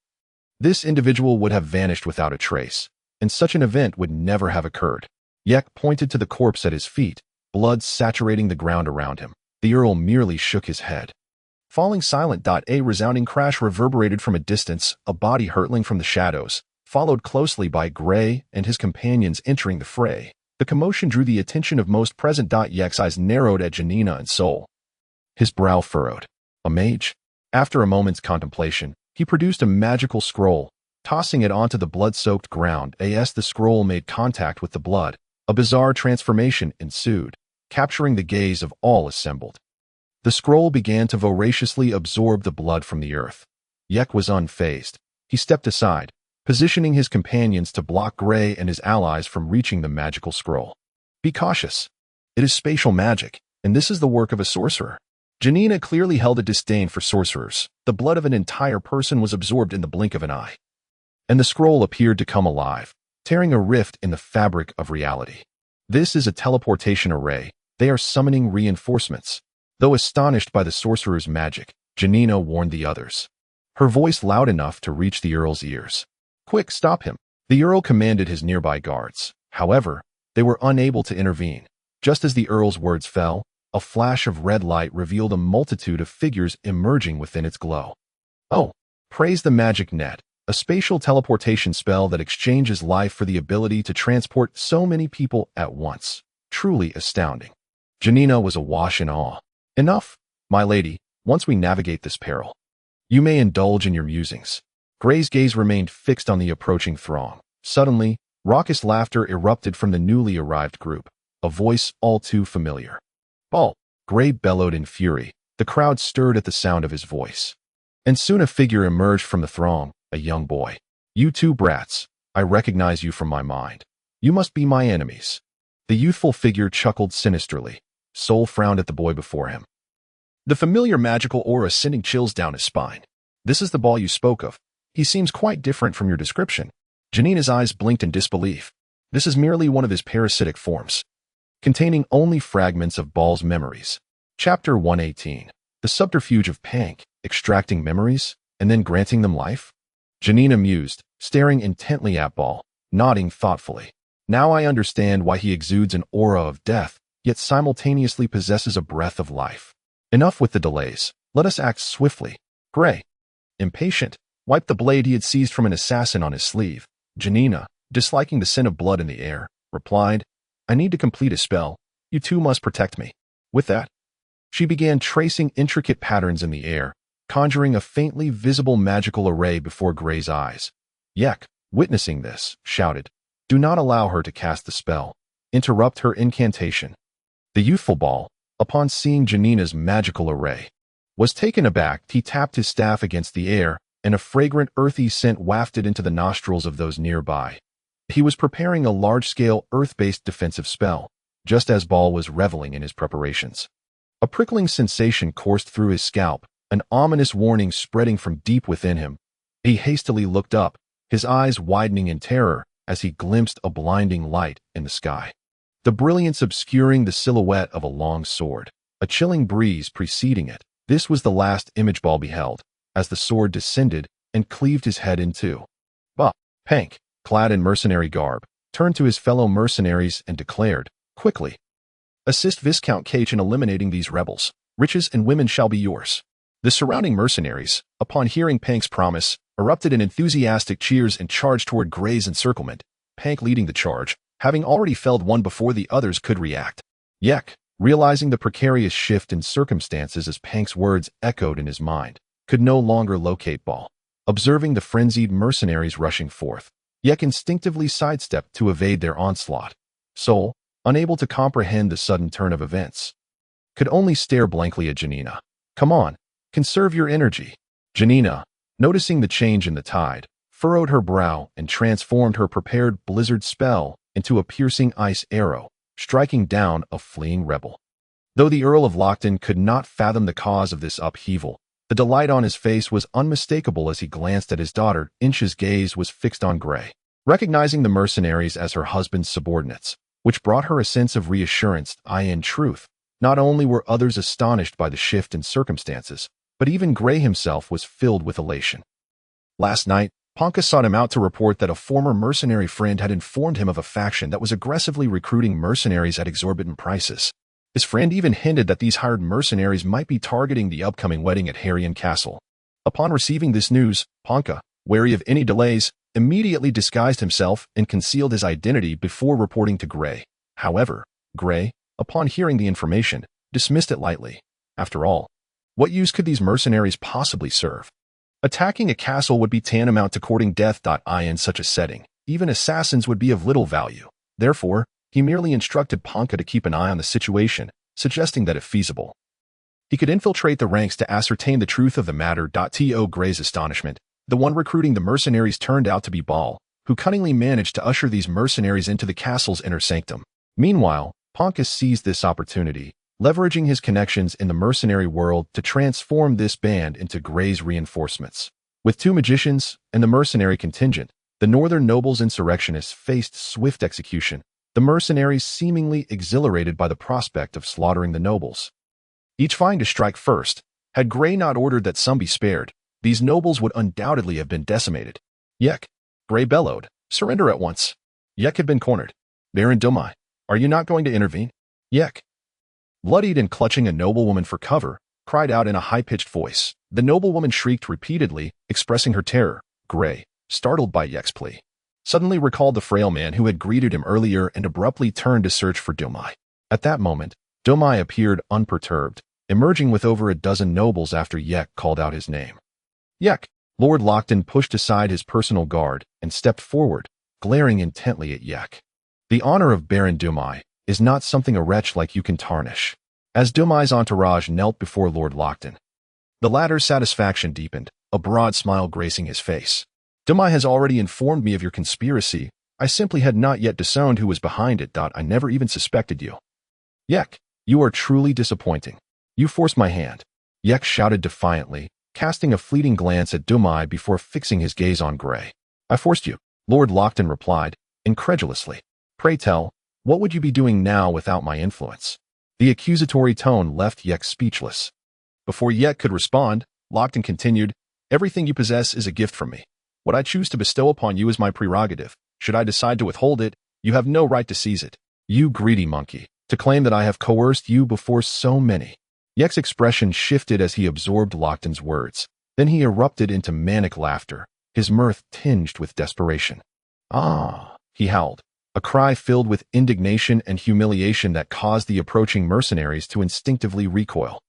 this individual would have vanished without a trace, and such an event would never have occurred." Yek pointed to the corpse at his feet, blood saturating the ground around him. The Earl merely shook his head. Falling silent. A resounding crash reverberated from a distance, a body hurtling from the shadows, followed closely by Grey and his companions entering the fray. The commotion drew the attention of most present. Yek's eyes narrowed at Janina and Sol, his brow furrowed. "A mage?" After a moment's contemplation, he produced a magical scroll, tossing it onto the blood-soaked ground. As the scroll made contact with the blood, a bizarre transformation ensued, capturing the gaze of all assembled. The scroll began to voraciously absorb the blood from the earth. Yek was unfazed. He stepped aside, positioning his companions to block Gray and his allies from reaching the magical scroll. Be cautious. It is spatial magic, and this is the work of a sorcerer. Janina clearly held a disdain for sorcerers. The blood of an entire person was absorbed in the blink of an eye. And the scroll appeared to come alive, tearing a rift in the fabric of reality. This is a teleportation array. They are summoning reinforcements. Though astonished by the sorcerer's magic, Janina warned the others. Her voice loud enough to reach the Earl's ears. Quick, stop him. The Earl commanded his nearby guards. However, they were unable to intervene. Just as the Earl's words fell, a flash of red light revealed a multitude of figures emerging within its glow. Oh, praise the magic net, a spatial teleportation spell that exchanges life for the ability to transport so many people at once. Truly astounding. Janina was awash in awe. Enough, my lady, once we navigate this peril. You may indulge in your musings. Gray's gaze remained fixed on the approaching throng. Suddenly, raucous laughter erupted from the newly arrived group, a voice all too familiar. Ball! Gray bellowed in fury. The crowd stirred at the sound of his voice. And soon a figure emerged from the throng, a young boy. You two brats, I recognize you from my mind. You must be my enemies. The youthful figure chuckled sinisterly. Soul frowned at the boy before him. The familiar magical aura sending chills down his spine. This is the Ball you spoke of. He seems quite different from your description. Janina's eyes blinked in disbelief. This is merely one of his parasitic forms, containing only fragments of Ball's memories. Chapter 118. The subterfuge of Pank, extracting memories, and then granting them life? Janina mused, staring intently at Ball, nodding thoughtfully. Now I understand why he exudes an aura of death, yet simultaneously possesses a breath of life. Enough with the delays. Let us act swiftly. Gray, impatient, wiped the blade he had seized from an assassin on his sleeve. Janina, disliking the scent of blood in the air, replied, I need to complete a spell. You two must protect me. With that, she began tracing intricate patterns in the air, conjuring a faintly visible magical array before Gray's eyes. Yek, witnessing this, shouted, Do not allow her to cast the spell. Interrupt her incantation. The youthful Ball, upon seeing Janina's magical array, was taken aback. He tapped his staff against the air, and a fragrant earthy scent wafted into the nostrils of those nearby. He was preparing a large-scale earth-based defensive spell, just as Ball was reveling in his preparations. A prickling sensation coursed through his scalp, an ominous warning spreading from deep within him. He hastily looked up, his eyes widening in terror as he glimpsed a blinding light in the sky. The brilliance obscuring the silhouette of a long sword, a chilling breeze preceding it. This was the last image Ball beheld, as the sword descended and cleaved his head in two. Pank, clad in mercenary garb, turned to his fellow mercenaries and declared, quickly, assist Viscount Cage in eliminating these rebels. Riches and women shall be yours. The surrounding mercenaries, upon hearing Pank's promise, erupted in enthusiastic cheers and charged toward Gray's encirclement, Pank leading the charge, having already felled one before the others could react. Yek, realizing the precarious shift in circumstances as Pank's words echoed in his mind, could no longer locate Ball. Observing the frenzied mercenaries rushing forth, Yek instinctively sidestepped to evade their onslaught. Soul, unable to comprehend the sudden turn of events, could only stare blankly at Janina. Come on, conserve your energy. Janina, noticing the change in the tide, furrowed her brow and transformed her prepared blizzard spell into a piercing ice arrow, striking down a fleeing rebel. Though the Earl of Lockton could not fathom the cause of this upheaval, the delight on his face was unmistakable as he glanced at his daughter. Inch's gaze was fixed on Gray, recognizing the mercenaries as her husband's subordinates, which brought her a sense of reassurance. In truth, not only were others astonished by the shift in circumstances, but even Gray himself was filled with elation. Last night, Ponka sought him out to report that a former mercenary friend had informed him of a faction that was aggressively recruiting mercenaries at exorbitant prices. His friend even hinted that these hired mercenaries might be targeting the upcoming wedding at Harrion Castle. Upon receiving this news, Ponka, wary of any delays, immediately disguised himself and concealed his identity before reporting to Gray. However, Gray, upon hearing the information, dismissed it lightly. After all, what use could these mercenaries possibly serve? Attacking a castle would be tantamount to courting death. In such a setting, even assassins would be of little value. Therefore, he merely instructed Ponka to keep an eye on the situation, suggesting that if feasible, he could infiltrate the ranks to ascertain the truth of the matter. To Gray's astonishment, The one recruiting the mercenaries turned out to be Baal, who cunningly managed to usher these mercenaries into the castle's inner sanctum. Meanwhile, Ponkus seized this opportunity, leveraging his connections in the mercenary world to transform this band into Grey's reinforcements. With 2 magicians and the mercenary contingent, the northern nobles insurrectionists faced swift execution, the mercenaries seemingly exhilarated by the prospect of slaughtering the nobles. Each vying to strike first. Had Grey not ordered that some be spared, these nobles would undoubtedly have been decimated. Yek, Grey bellowed, surrender at once. Yek had been cornered. Baron Domai, are you not going to intervene? Yek, bloodied and clutching a noblewoman for cover, cried out in a high-pitched voice. The noblewoman shrieked repeatedly, expressing her terror. Grey, startled by Yek's plea, suddenly recalled the frail man who had greeted him earlier and abruptly turned to search for Domai. At that moment, Domai appeared unperturbed, emerging with over a dozen nobles after Yek called out his name. Yek, Lord Lockton pushed aside his personal guard and stepped forward, glaring intently at Yek. The honor of Baron Domai is not something a wretch like you can tarnish. As Domai's entourage knelt before Lord Lockton, the latter's satisfaction deepened, a broad smile gracing his face. Domai has already informed me of your conspiracy. I simply had not yet disowned who was behind it. I never even suspected you. Yek, you are truly disappointing. You forced my hand. Yek shouted defiantly, casting a fleeting glance at Domai before fixing his gaze on Grey. I forced you, Lord Lockton replied, incredulously. Pray tell, what would you be doing now without my influence? The accusatory tone left Yek speechless. Before Yek could respond, Lockton continued, everything you possess is a gift from me. What I choose to bestow upon you is my prerogative. Should I decide to withhold it, you have no right to seize it. You greedy monkey, to claim that I have coerced you before so many. Yek's expression shifted as he absorbed Lockton's words. Then he erupted into manic laughter, his mirth tinged with desperation. Ah, he howled, a cry filled with indignation and humiliation that caused the approaching mercenaries to instinctively recoil.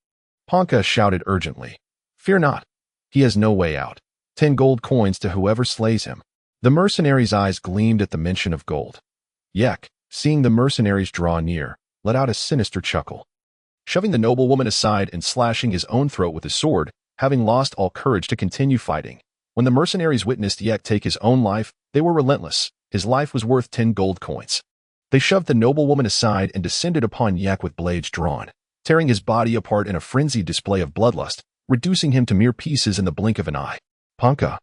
Ponka shouted urgently, fear not. He has no way out. 10 gold coins to whoever slays him. The mercenaries' eyes gleamed at the mention of gold. Yek, seeing the mercenaries draw near, let out a sinister chuckle. Shoving the noblewoman aside and slashing his own throat with his sword, having lost all courage to continue fighting. When the mercenaries witnessed Yek take his own life, they were relentless. His life was worth 10 gold coins. They shoved the noblewoman aside and descended upon Yek with blades drawn, tearing his body apart in a frenzied display of bloodlust, reducing him to mere pieces in the blink of an eye. Ponka,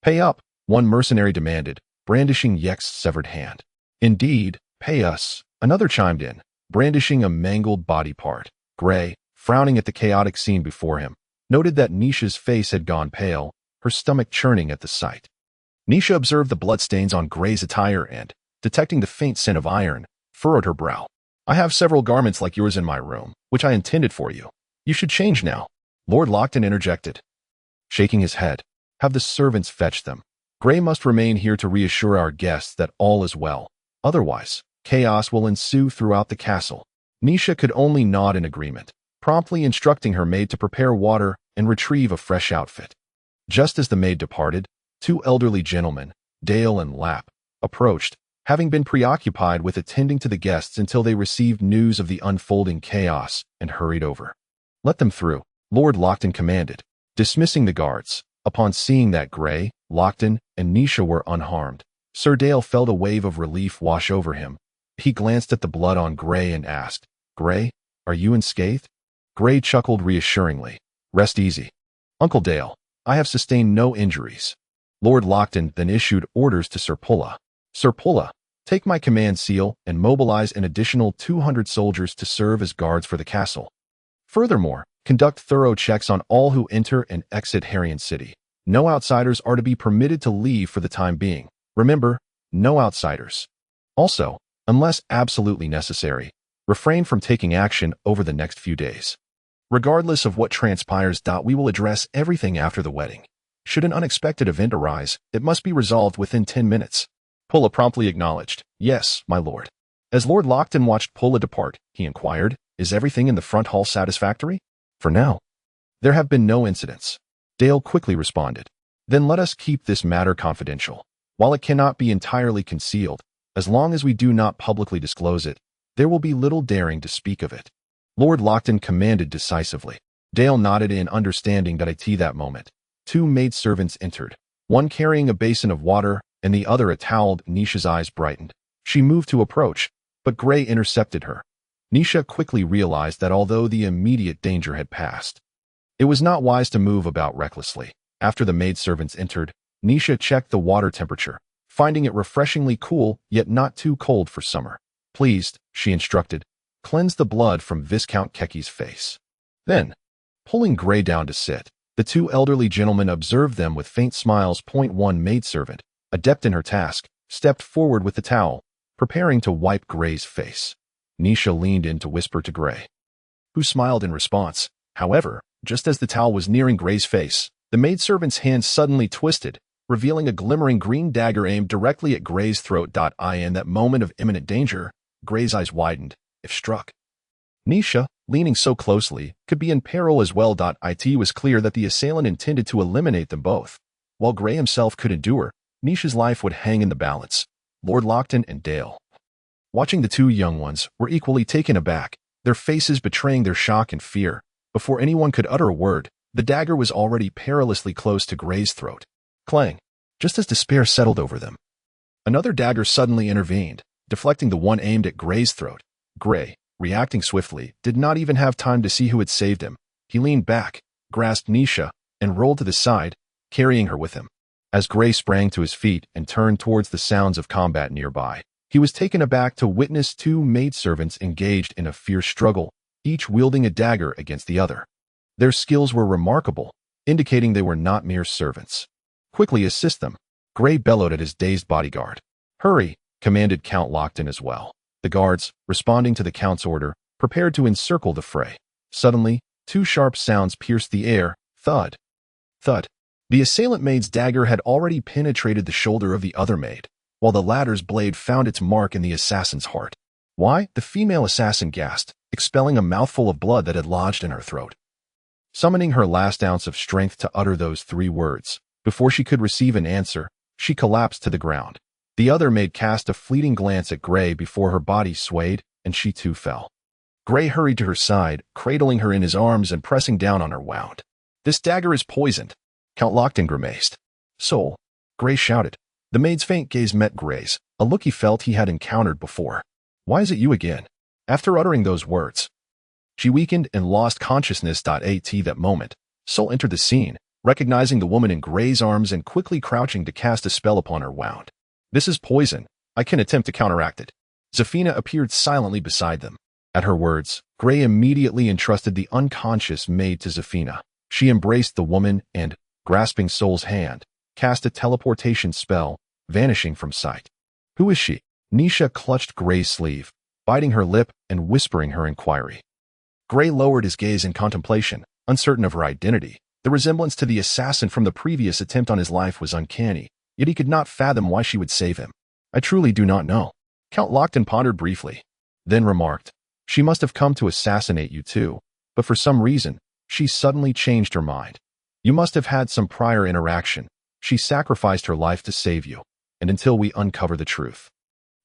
pay up, one mercenary demanded, brandishing Yek's severed hand. Indeed, pay us, another chimed in, brandishing a mangled body part. Grey, frowning at the chaotic scene before him, noted that Nisha's face had gone pale, her stomach churning at the sight. Nisha observed the bloodstains on Grey's attire and, detecting the faint scent of iron, furrowed her brow. I have several garments like yours in my room, which I intended for you. You should change now. Lord Lockton interjected, shaking his head. Have the servants fetch them. Grey must remain here to reassure our guests that all is well. Otherwise, chaos will ensue throughout the castle. Nisha could only nod in agreement, promptly instructing her maid to prepare water and retrieve a fresh outfit. Just as the maid departed, 2 elderly gentlemen, Dale and Lapp, approached, having been preoccupied with attending to the guests until they received news of the unfolding chaos and hurried over. Let them through, Lord Lockton commanded, dismissing the guards. Upon seeing that Grey, Lockton, and Nisha were unharmed, Sir Dale felt a wave of relief wash over him. He glanced at the blood on Grey and asked, Grey, are you unscathed? Grey chuckled reassuringly. Rest easy. Uncle Dale, I have sustained no injuries. Lord Lockton then issued orders to Sir Pulla. Sir Pulla, take my command seal and mobilize an additional 200 soldiers to serve as guards for the castle. Furthermore, conduct thorough checks on all who enter and exit Harland City. No outsiders are to be permitted to leave for the time being. Remember, no outsiders. Also, unless absolutely necessary, refrain from taking action over the next few days. Regardless of what transpires, we will address everything after the wedding. Should an unexpected event arise, it must be resolved within 10 minutes. Pulla promptly acknowledged, yes, my lord. As Lord Lockton watched Pulla depart, he inquired, is everything in the front hall satisfactory? For now, there have been no incidents. Dale quickly responded. Then let us keep this matter confidential. While it cannot be entirely concealed, as long as we do not publicly disclose it, there will be little daring to speak of it. Lord Lockton commanded decisively. Dale nodded in understanding that at that moment, 2 maidservants entered. one carrying a basin of water and the other a towel. Nisha's eyes brightened. She moved to approach, but Gray intercepted her. Nisha quickly realized that although the immediate danger had passed, it was not wise to move about recklessly. After the maidservants entered, Nisha checked the water temperature, finding it refreshingly cool yet not too cold for summer. Pleased, she instructed, cleanse the blood from Viscount Keki's face. Then, pulling Gray down to sit, the two elderly gentlemen observed them with faint smiles. One maidservant, adept in her task, stepped forward with the towel, preparing to wipe Gray's face. Nisha leaned in to whisper to Gray, who smiled in response. However, just as the towel was nearing Gray's face, the maidservant's hand suddenly twisted, revealing a glimmering green dagger aimed directly at Gray's throat. In that moment of imminent danger, Gray's eyes widened. If struck, Nisha, leaning so closely, could be in peril as well. It was clear that the assailant intended to eliminate them both. While Gray himself could endure, Nisha's life would hang in the balance. Lord Lockton and Dale, watching the two young ones, were equally taken aback, their faces betraying their shock and fear. Before anyone could utter a word, the dagger was already perilously close to Gray's throat. Clang! Just as despair settled over them, another dagger suddenly intervened, deflecting the one aimed at Gray's throat. Gray, reacting swiftly, did not even have time to see who had saved him. He leaned back, grasped Nisha, and rolled to the side, carrying her with him. As Gray sprang to his feet and turned towards the sounds of combat nearby, he was taken aback to witness two maidservants engaged in a fierce struggle, each wielding a dagger against the other. Their skills were remarkable, indicating they were not mere servants. Quickly assist them, Gray bellowed at his dazed bodyguard. Hurry, commanded Count Lockton as well. The guards, responding to the Count's order, prepared to encircle the fray. Suddenly, two sharp sounds pierced the air. Thud. Thud. The assailant maid's dagger had already penetrated the shoulder of the other maid, while the latter's blade found its mark in the assassin's heart. Why? The female assassin gasped, expelling a mouthful of blood that had lodged in her throat. Summoning her last ounce of strength to utter those three words, before she could receive an answer, she collapsed to the ground. The other maid cast a fleeting glance at Gray before her body swayed, and she too fell. Gray hurried to her side, cradling her in his arms and pressing down on her wound. This dagger is poisoned, Count Lockton grimaced. Soul, Gray shouted. The maid's faint gaze met Gray's, a look he felt he had encountered before. Why is it you again? After uttering those words, she weakened and lost consciousness. At that moment, Soul entered the scene, recognizing the woman in Gray's arms and quickly crouching to cast a spell upon her wound. This is poison. I can attempt to counteract it. Zafina appeared silently beside them. At her words, Gray immediately entrusted the unconscious maid to Zafina. She embraced the woman and, grasping Soul's hand, cast a teleportation spell, vanishing from sight. Who is she? Nisha clutched Gray's sleeve, biting her lip and whispering her inquiry. Gray lowered his gaze in contemplation, uncertain of her identity. The resemblance to the assassin from the previous attempt on his life was uncanny, yet he could not fathom why she would save him. I truly do not know. Count Lockton pondered briefly, then remarked, she must have come to assassinate you too, but for some reason, she suddenly changed her mind. You must have had some prior interaction. She sacrificed her life to save you, and until we uncover the truth,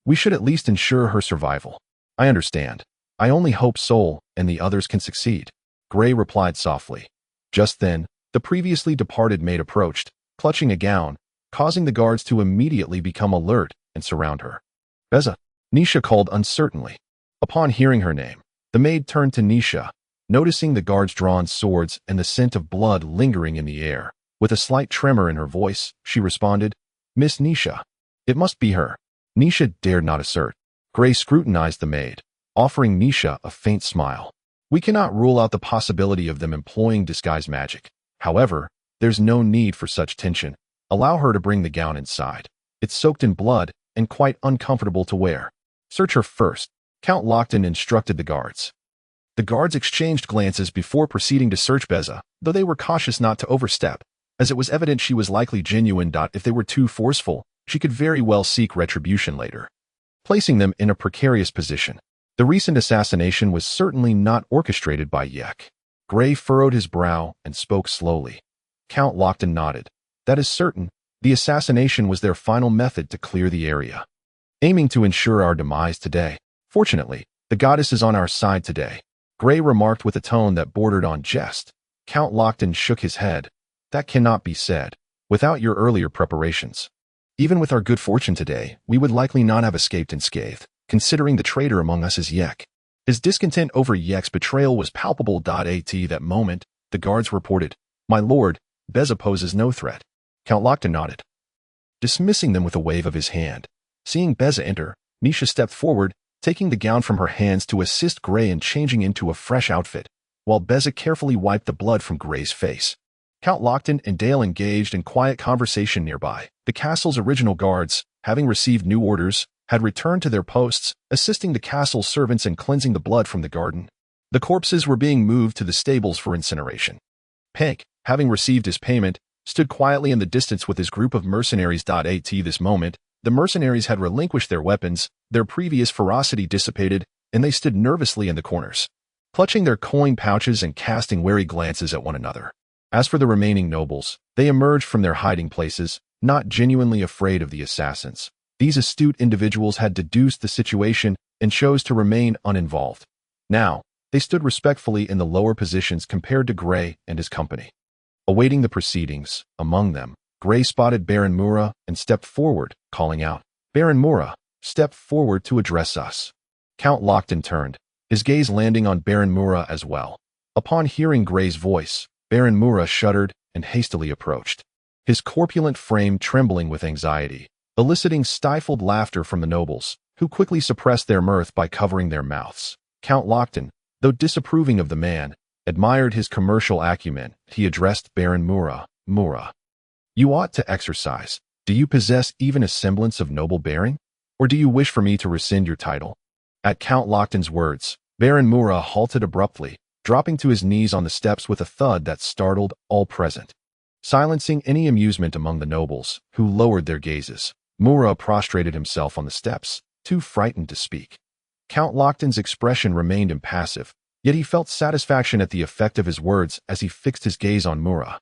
we should at least ensure her survival. I understand. I only hope Soul and the others can succeed. Gray replied softly. Just then, the previously departed maid approached, clutching a gown, causing the guards to immediately become alert and surround her. Beza, Nisha called uncertainly. Upon hearing her name, the maid turned to Nisha, noticing the guards' drawn swords and the scent of blood lingering in the air. With a slight tremor in her voice, she responded, Miss Nisha. It must be her. Nisha dared not assert. Gray scrutinized the maid, offering Nisha a faint smile. We cannot rule out the possibility of them employing disguise magic. However, there's no need for such tension. Allow her to bring the gown inside. It's soaked in blood and quite uncomfortable to wear. Search her first, Count Lockton instructed the guards. The guards exchanged glances before proceeding to search Beza, though they were cautious not to overstep, as it was evident she was likely genuine. If they were too forceful, she could very well seek retribution later, placing them in a precarious position. The recent assassination was certainly not orchestrated by Yek. Gray furrowed his brow and spoke slowly. Count Lockton nodded. That is certain. The assassination was their final method to clear the area, aiming to ensure our demise today. Fortunately, the goddess is on our side today, Gray remarked with a tone that bordered on jest. Count Lockton shook his head. That cannot be said. without your earlier preparations. Even with our good fortune today, we would likely not have escaped unscathed, considering the traitor among us is Yek. His discontent over Yek's betrayal was palpable. At that moment, the guards reported, "My lord, Beza poses no threat." Count Lochtan nodded, dismissing them with a wave of his hand. Seeing Beza enter, Nisha stepped forward, taking the gown from her hands to assist Gray in changing into a fresh outfit, while Beza carefully wiped the blood from Gray's face. Count Lochtan and Dale engaged in quiet conversation nearby. The castle's original guards, having received new orders, had returned to their posts, assisting the castle's servants in cleansing the blood from the garden. The corpses were being moved to the stables for incineration. Pank, having received his payment, stood quietly in the distance with his group of mercenaries. At this moment, the mercenaries had relinquished their weapons, their previous ferocity dissipated, and they stood nervously in the corners, clutching their coin pouches and casting wary glances at one another. As for the remaining nobles, they emerged from their hiding places, not genuinely afraid of the assassins. These astute individuals had deduced the situation and chose to remain uninvolved. Now, they stood respectfully in the lower positions compared to Gray and his company. Awaiting the proceedings, among them, Gray spotted Baron Mura and stepped forward, calling out, "Baron Mura, step forward to address us." Count Lochtan turned, his gaze landing on Baron Mura as well. Upon hearing Gray's voice, Baron Mura shuddered and hastily approached, his corpulent frame trembling with anxiety, eliciting stifled laughter from the nobles, who quickly suppressed their mirth by covering their mouths. Count Lochtan, though disapproving of the man, admired his commercial acumen. He addressed Baron Mura, "Mura, you ought to exercise. Do you possess even a semblance of noble bearing? Or do you wish for me to rescind your title?" At Count Lochtan's words, Baron Mura halted abruptly, dropping to his knees on the steps with a thud that startled all present. Silencing any amusement among the nobles, who lowered their gazes, Mura prostrated himself on the steps, too frightened to speak. Count Lochtan's expression remained impassive, yet he felt satisfaction at the effect of his words as he fixed his gaze on Mura.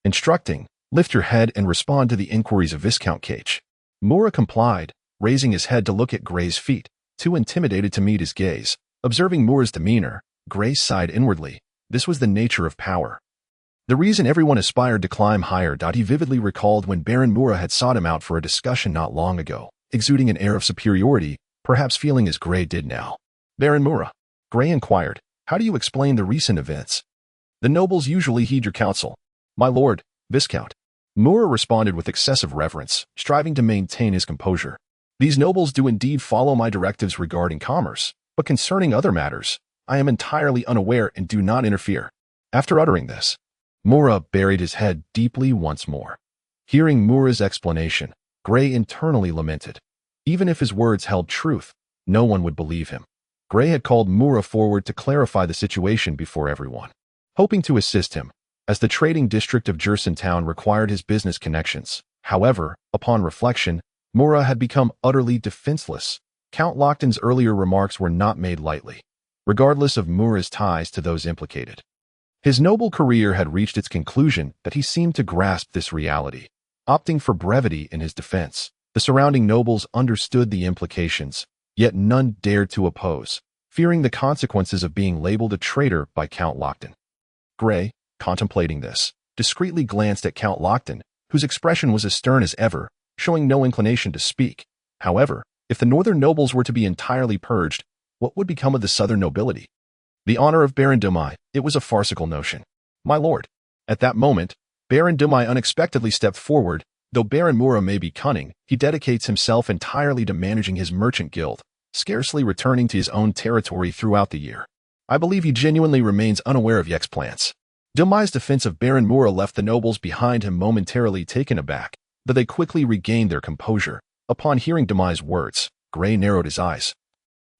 Instructing, "Lift your head and respond to the inquiries of Viscount Cage." Mura complied, raising his head to look at Gray's feet, too intimidated to meet his gaze. Observing Mura's demeanor, Gray sighed inwardly. This was the nature of power. The reason everyone aspired to climb higher. He vividly recalled when Baron Mura had sought him out for a discussion not long ago, exuding an air of superiority, perhaps feeling as Gray did now. "Baron Mura," Gray inquired, "how do you explain the recent events?" "The nobles usually heed your counsel, my lord, Viscount." Mura responded with excessive reverence, striving to maintain his composure. "These nobles do indeed follow my directives regarding commerce, but concerning other matters, I am entirely unaware and do not interfere." After uttering this, Mura buried his head deeply once more. Hearing Mura's explanation, Gray internally lamented. Even if his words held truth, no one would believe him. Gray had called Mura forward to clarify the situation before everyone, hoping to assist him, as the trading district of Jersentown required his business connections. However, upon reflection, Mura had become utterly defenseless. Count Lochtan's earlier remarks were not made lightly, regardless of Mura's ties to those implicated. His noble career had reached its conclusion that he seemed to grasp this reality. Opting for brevity in his defense, the surrounding nobles understood the implications, yet none dared to oppose, fearing the consequences of being labeled a traitor by Count Lochtan. Gray, contemplating this, discreetly glanced at Count Lochtan, whose expression was as stern as ever, showing no inclination to speak. However, if the northern nobles were to be entirely purged, what would become of the southern nobility? The honor of Baron Dumai, it was a farcical notion. "My lord." At that moment, Baron Dumai unexpectedly stepped forward. Though Baron Mura may be cunning, he dedicates himself entirely to managing his merchant guild, scarcely returning to his own territory throughout the year. I believe he genuinely remains unaware of Yek's plans. Dumai's defense of Baron Mura left the nobles behind him momentarily taken aback, though they quickly regained their composure. Upon hearing Dumai's words, Gray narrowed his eyes,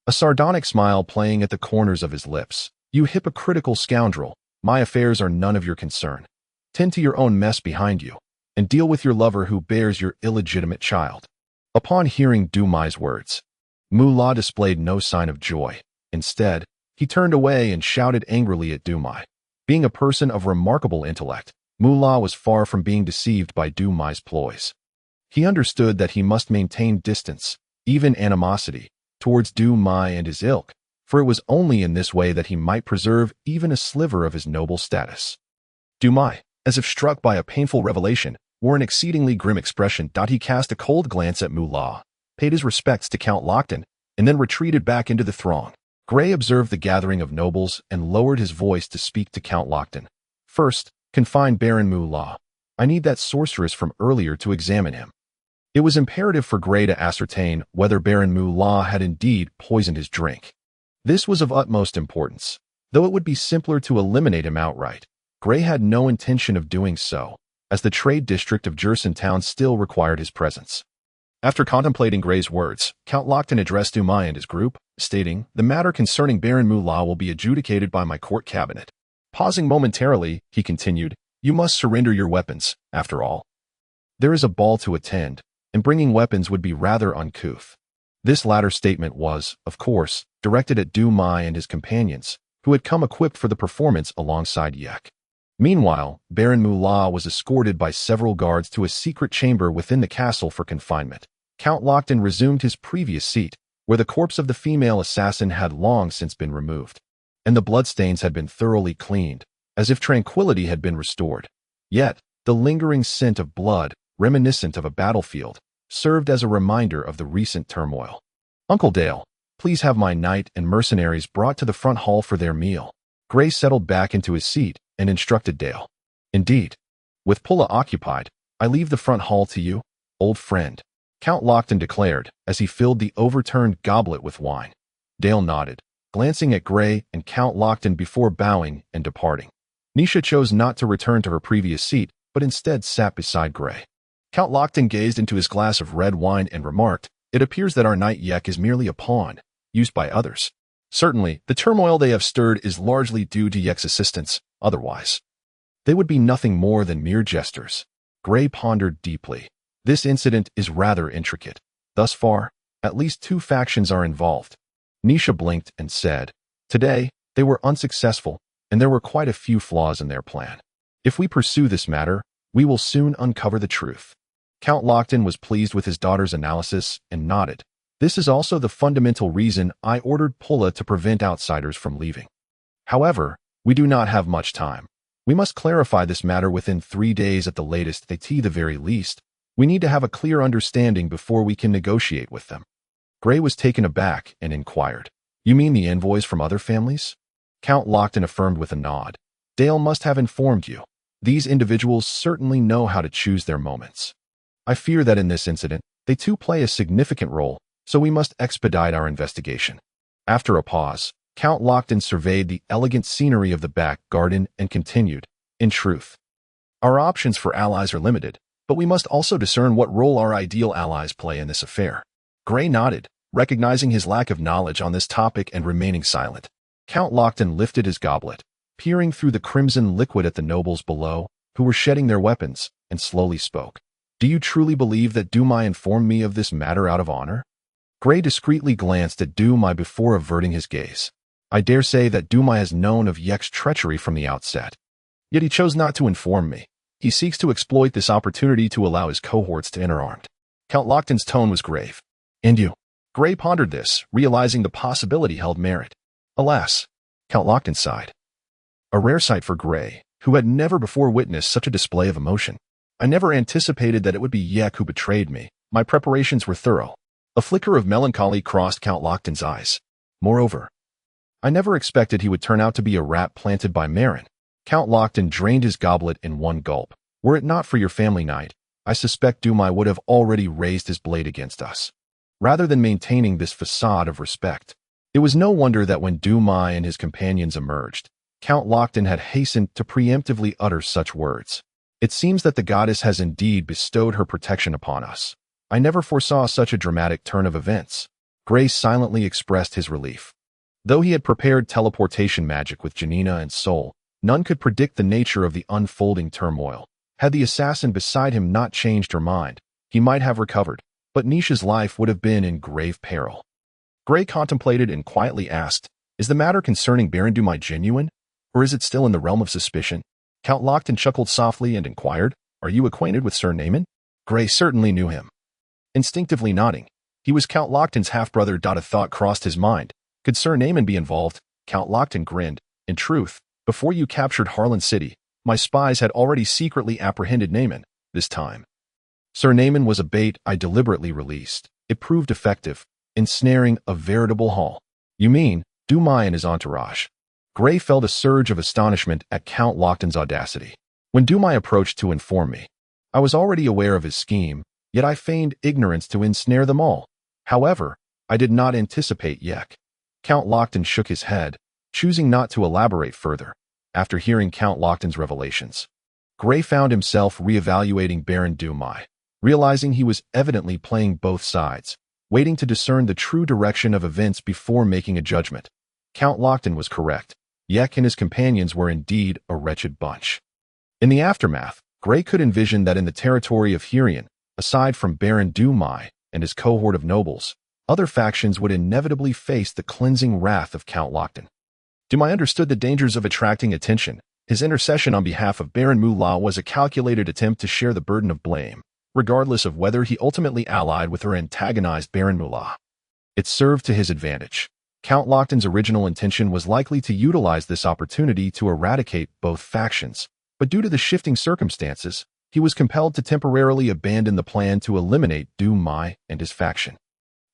a sardonic smile playing at the corners of his lips. "You hypocritical scoundrel, my affairs are none of your concern. Tend to your own mess behind you, and deal with your lover who bears your illegitimate child." Upon hearing Dumai's words, Mullah displayed no sign of joy. Instead, he turned away and shouted angrily at Dumai. Being a person of remarkable intellect, Mullah was far from being deceived by Dumai's ploys. He understood that he must maintain distance, even animosity, towards Dumai and his ilk, for it was only in this way that he might preserve even a sliver of his noble status. Dumai, as if struck by a painful revelation, wore an exceedingly grim expression. He cast a cold glance at Mullah, paid his respects to Count Lockton, and then retreated back into the throng. Gray observed the gathering of nobles and lowered his voice to speak to Count Lockton. First, confine Baron Mullah. I need that sorceress from earlier to examine him. It was imperative for Gray to ascertain whether Baron Mullah had indeed poisoned his drink. This was of utmost importance. Though it would be simpler to eliminate him outright, Gray had no intention of doing so, as the trade district of Jerson Town still required his presence. After contemplating Gray's words, Count Lockton addressed Dumai and his group, stating, "The matter concerning Baron Mullah will be adjudicated by my court cabinet." Pausing momentarily, he continued, "You must surrender your weapons, after all. There is a ball to attend, and bringing weapons would be rather uncouth." This latter statement was, of course, directed at Dumai and his companions, who had come equipped for the performance alongside Yek. Meanwhile, Baron Mullah was escorted by several guards to a secret chamber within the castle for confinement. Count Lockton resumed his previous seat, where the corpse of the female assassin had long since been removed, and the bloodstains had been thoroughly cleaned, as if tranquility had been restored. Yet, the lingering scent of blood, reminiscent of a battlefield, served as a reminder of the recent turmoil. "Uncle Dale, please have my knight and mercenaries brought to the front hall for their meal." Gray settled back into his seat and instructed Dale. "Indeed. With Pulla occupied, I leave the front hall to you, old friend," Count Lockton declared as he filled the overturned goblet with wine. Dale nodded, glancing at Gray and Count Lockton before bowing and departing. Nisha chose not to return to her previous seat, but instead sat beside Gray. Count Lockton gazed into his glass of red wine and remarked, "It appears that our knight Yek is merely a pawn, used by others. Certainly, the turmoil they have stirred is largely due to Yek's assistance. Otherwise, they would be nothing more than mere jesters." Gray pondered deeply. This incident is rather intricate. Thus far, at least 2 factions are involved. Nisha blinked and said, "Today, they were unsuccessful, and there were quite a few flaws in their plan. If we pursue this matter, we will soon uncover the truth." Count Lockton was pleased with his daughter's analysis and nodded. "This is also the fundamental reason I ordered Pulla to prevent outsiders from leaving. However, we do not have much time. We must clarify this matter within 3 days at the latest, the very least. We need to have a clear understanding before we can negotiate with them." Gray was taken aback and inquired, "You mean the envoys from other families?" Count Lockton affirmed with a nod. "Dale must have informed you. These individuals certainly know how to choose their moments. I fear that in this incident, they too play a significant role, so we must expedite our investigation." After a pause, Count Lockton surveyed the elegant scenery of the back garden and continued, "In truth, our options for allies are limited, but we must also discern what role our ideal allies play in this affair." Gray nodded, recognizing his lack of knowledge on this topic and remaining silent. Count Lockton lifted his goblet, peering through the crimson liquid at the nobles below, who were shedding their weapons, and slowly spoke. "Do you truly believe that Dumai informed me of this matter out of honor?" Gray discreetly glanced at Dumai before averting his gaze. "I dare say that Dumai has known of Yek's treachery from the outset. Yet he chose not to inform me. He seeks to exploit this opportunity to allow his cohorts to enter armed." Count Lockton's tone was grave. "And you?" Gray pondered this, realizing the possibility held merit. "Alas," Count Lockton sighed. A rare sight for Gray, who had never before witnessed such a display of emotion. "I never anticipated that it would be Yek who betrayed me. My preparations were thorough." A flicker of melancholy crossed Count Lockton's eyes. "Moreover, I never expected he would turn out to be a rat planted by Marin." Count Lockton drained his goblet in one gulp. "Were it not for your family knight, I suspect Dumai would have already raised his blade against us, rather than maintaining this facade of respect." It was no wonder that when Dumai and his companions emerged, Count Lockton had hastened to preemptively utter such words. "It seems that the goddess has indeed bestowed her protection upon us. I never foresaw such a dramatic turn of events." Gray silently expressed his relief. Though he had prepared teleportation magic with Janina and Sol, none could predict the nature of the unfolding turmoil. Had the assassin beside him not changed her mind, he might have recovered, but Nisha's life would have been in grave peril. Gray contemplated and quietly asked, "Is the matter concerning Baron Dumai genuine, or is it still in the realm of suspicion?" Count Lockton chuckled softly and inquired, "Are you acquainted with Sir Naaman?" Gray certainly knew him. Instinctively nodding, he was Count Lockton's half-brother. A thought crossed his mind. Could Sir Naaman be involved? Count Lockton grinned. "In truth, before you captured Harland City, my spies had already secretly apprehended Naaman, this time. Sir Naaman was a bait I deliberately released. It proved effective, ensnaring a veritable haul. You mean, Dumai and his entourage? Gray felt a surge of astonishment at Count Lochton's audacity. When Dumai approached to inform me, I was already aware of his scheme, yet I feigned ignorance to ensnare them all. However, I did not anticipate Yek. Count Lochton shook his head, choosing not to elaborate further. After hearing Count Lochton's revelations, Gray found himself reevaluating Baron Dumai, realizing he was evidently playing both sides, waiting to discern the true direction of events before making a judgment. Count Lochton was correct. Yek and his companions were indeed a wretched bunch. In the aftermath, Gray could envision that in the territory of Hirion, aside from Baron Dumai and his cohort of nobles, other factions would inevitably face the cleansing wrath of Count Lochton. Dumai understood the dangers of attracting attention. His intercession on behalf of Baron Mullah was a calculated attempt to share the burden of blame, regardless of whether he ultimately allied with or antagonized Baron Mullah. It served to his advantage. Count Lochton's original intention was likely to utilize this opportunity to eradicate both factions, but due to the shifting circumstances, he was compelled to temporarily abandon the plan to eliminate Dumai and his faction.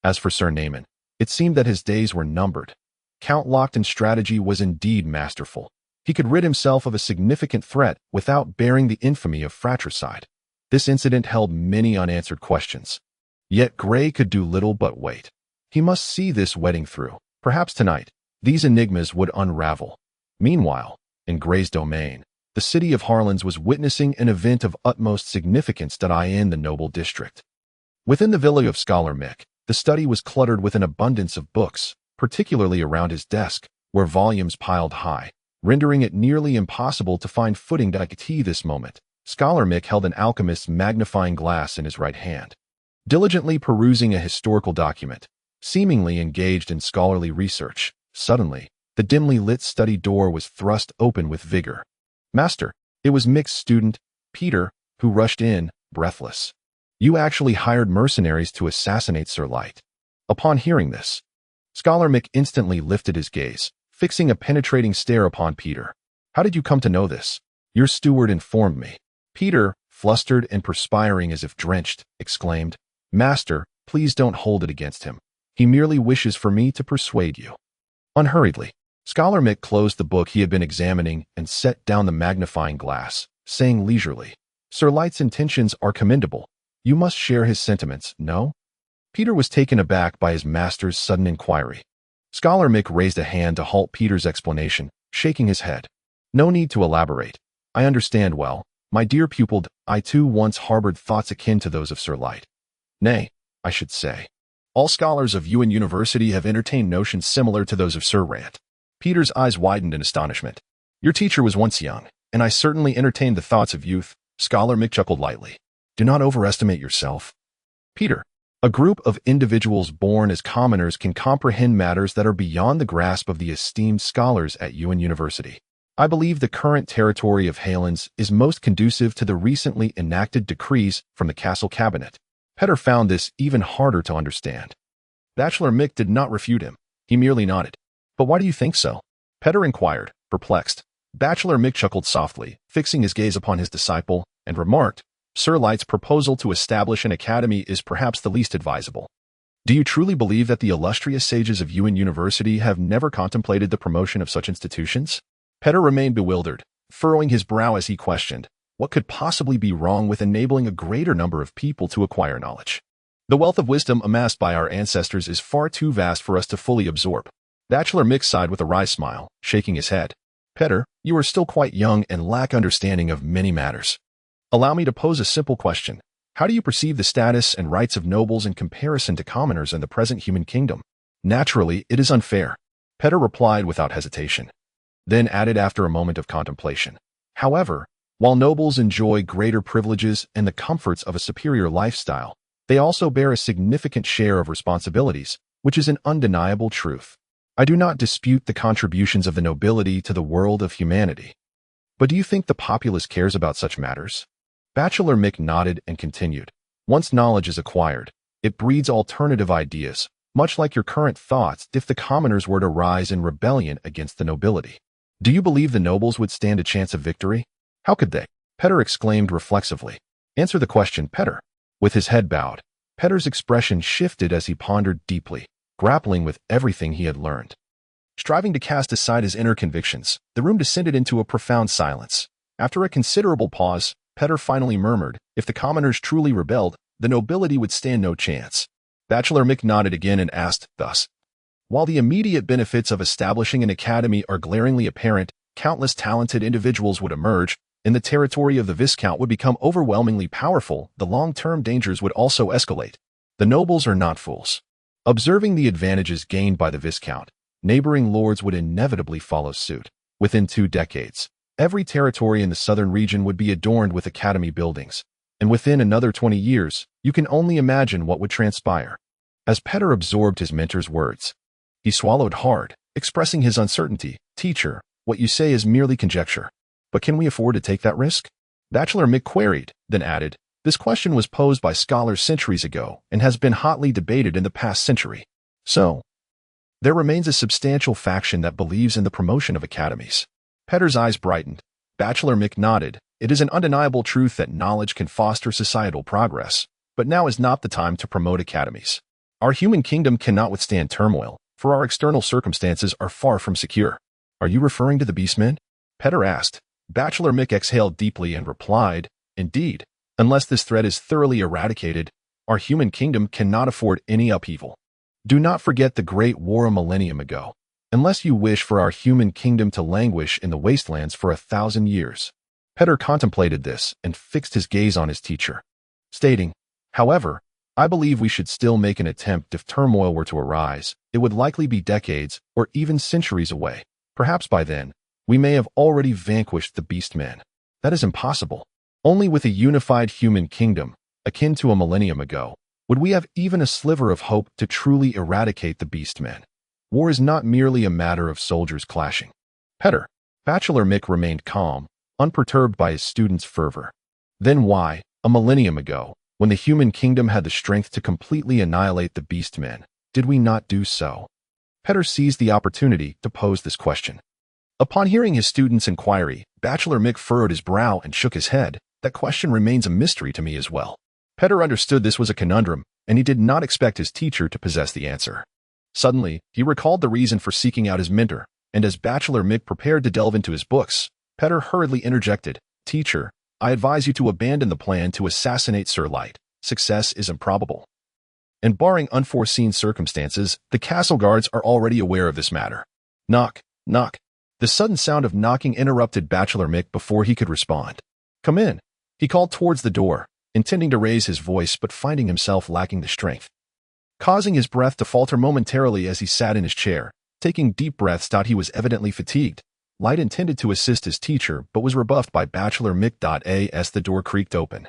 As for Sir Naaman, it seemed that his days were numbered. Count Lochton's strategy was indeed masterful. He could rid himself of a significant threat without bearing the infamy of fratricide. This incident held many unanswered questions. Yet Gray could do little but wait. He must see this wedding through. Perhaps tonight, these enigmas would unravel. Meanwhile, in Gray's domain, the city of Harland was witnessing an event of utmost significance in the noble district. Within the villa of Scholar Mick, the study was cluttered with an abundance of books, particularly around his desk, where volumes piled high, rendering it nearly impossible to find footing to tea this moment. Scholar Mick held an alchemist's magnifying glass in his right hand, diligently perusing a historical document, seemingly engaged in scholarly research. Suddenly, the dimly lit study door was thrust open with vigor. Master, it was Mick's student, Peter, who rushed in, breathless. You actually hired mercenaries to assassinate Sir Light. Upon hearing this, Scholar Mick instantly lifted his gaze, fixing a penetrating stare upon Peter. How did you come to know this? Your steward informed me. Peter, flustered and perspiring as if drenched, exclaimed, Master, please don't hold it against him. He merely wishes for me to persuade you. Unhurriedly, Scholar Mick closed the book he had been examining and set down the magnifying glass, saying leisurely, Sir Light's intentions are commendable. You must share his sentiments, no? Peter was taken aback by his master's sudden inquiry. Scholar Mick raised a hand to halt Peter's explanation, shaking his head. No need to elaborate. I understand well. My dear pupil, I too once harbored thoughts akin to those of Sir Light. Nay, I should say, all scholars of Yuan University have entertained notions similar to those of Sir Rant. Peter's eyes widened in astonishment. Your teacher was once young, and I certainly entertained the thoughts of youth. Scholar Mick chuckled lightly. Do not overestimate yourself. Peter, a group of individuals born as commoners can comprehend matters that are beyond the grasp of the esteemed scholars at Yuan University. I believe the current territory of Harland is most conducive to the recently enacted decrees from the castle cabinet. Peter found this even harder to understand. Bachelor Mick did not refute him. He merely nodded. But why do you think so? Peter inquired, perplexed. Bachelor Mick chuckled softly, fixing his gaze upon his disciple, and remarked, Sir Light's proposal to establish an academy is perhaps the least advisable. Do you truly believe that the illustrious sages of Yuan University have never contemplated the promotion of such institutions? Peter remained bewildered, furrowing his brow as he questioned, what could possibly be wrong with enabling a greater number of people to acquire knowledge? The wealth of wisdom amassed by our ancestors is far too vast for us to fully absorb. Bachelor Mick sighed with a wry smile, shaking his head. Peter, you are still quite young and lack understanding of many matters. Allow me to pose a simple question. How do you perceive the status and rights of nobles in comparison to commoners in the present human kingdom? Naturally, it is unfair. Peter replied without hesitation, then added after a moment of contemplation. However, while nobles enjoy greater privileges and the comforts of a superior lifestyle, they also bear a significant share of responsibilities, which is an undeniable truth. I do not dispute the contributions of the nobility to the world of humanity. But do you think the populace cares about such matters? Bachelor Mick nodded and continued. Once knowledge is acquired, it breeds alternative ideas, much like your current thoughts if the commoners were to rise in rebellion against the nobility. Do you believe the nobles would stand a chance of victory? How could they? Peter exclaimed reflexively. Answer the question, Petter. With his head bowed, Petter's expression shifted as he pondered deeply, grappling with everything he had learned. Striving to cast aside his inner convictions, the room descended into a profound silence. After a considerable pause, Petter finally murmured, if the commoners truly rebelled, the nobility would stand no chance. Bachelor Mick nodded again and asked, thus, while the immediate benefits of establishing an academy are glaringly apparent, countless talented individuals would emerge, and the territory of the Viscount would become overwhelmingly powerful, the long-term dangers would also escalate. The nobles are not fools. Observing the advantages gained by the Viscount, neighboring lords would inevitably follow suit. Within 2 decades, every territory in the southern region would be adorned with academy buildings, and within another 20 years, you can only imagine what would transpire. As Petter absorbed his mentor's words, he swallowed hard, expressing his uncertainty. Teacher, what you say is merely conjecture. But can we afford to take that risk? Bachelor Mick queried, then added, this question was posed by scholars centuries ago and has been hotly debated in the past century. So, there remains a substantial faction that believes in the promotion of academies. Petter's eyes brightened. Bachelor Mick nodded. It is an undeniable truth that knowledge can foster societal progress, but now is not the time to promote academies. Our human kingdom cannot withstand turmoil, for our external circumstances are far from secure. Are you referring to the beastmen? Petter asked. Bachelor Mick exhaled deeply and replied, indeed, unless this threat is thoroughly eradicated, our human kingdom cannot afford any upheaval. Do not forget the great war a millennium ago, unless you wish for our human kingdom to languish in the wastelands for 1,000 years. Petter contemplated this and fixed his gaze on his teacher, stating, however, I believe we should still make an attempt if turmoil were to arise. It would likely be decades or even centuries away. Perhaps by then, we may have already vanquished the beastmen. That is impossible. Only with a unified human kingdom, akin to a millennium ago, would we have even a sliver of hope to truly eradicate the beastmen. War is not merely a matter of soldiers clashing. Petter, Bachelor Mick remained calm, unperturbed by his student's fervor. Then why, a millennium ago, when the human kingdom had the strength to completely annihilate the beastmen, did we not do so? Petter seized the opportunity to pose this question. Upon hearing his student's inquiry, Bachelor Mick furrowed his brow and shook his head. That question remains a mystery to me as well. Petter understood this was a conundrum, and he did not expect his teacher to possess the answer. Suddenly, he recalled the reason for seeking out his mentor, and as Bachelor Mick prepared to delve into his books, Petter hurriedly interjected, Teacher, I advise you to abandon the plan to assassinate Sir Light. Success is improbable. And barring unforeseen circumstances, the castle guards are already aware of this matter. Knock, knock. The sudden sound of knocking interrupted Bachelor Mick before he could respond. Come in. He called towards the door, intending to raise his voice but finding himself lacking the strength. Causing his breath to falter momentarily as he sat in his chair, taking deep breaths out he was evidently fatigued. Light intended to assist his teacher but was rebuffed by Bachelor Mick. As the door creaked open,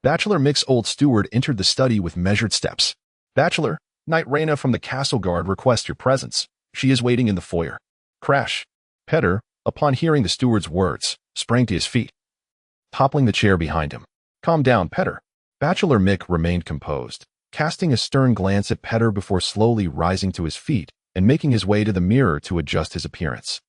Bachelor Mick's old steward entered the study with measured steps. Bachelor, Knight Reyna from the castle guard requests your presence. She is waiting in the foyer. Crash. Petter, upon hearing the steward's words, sprang to his feet, toppling the chair behind him. Calm down, Petter. Bachelor Mick remained composed, casting a stern glance at Petter before slowly rising to his feet and making his way to the mirror to adjust his appearance.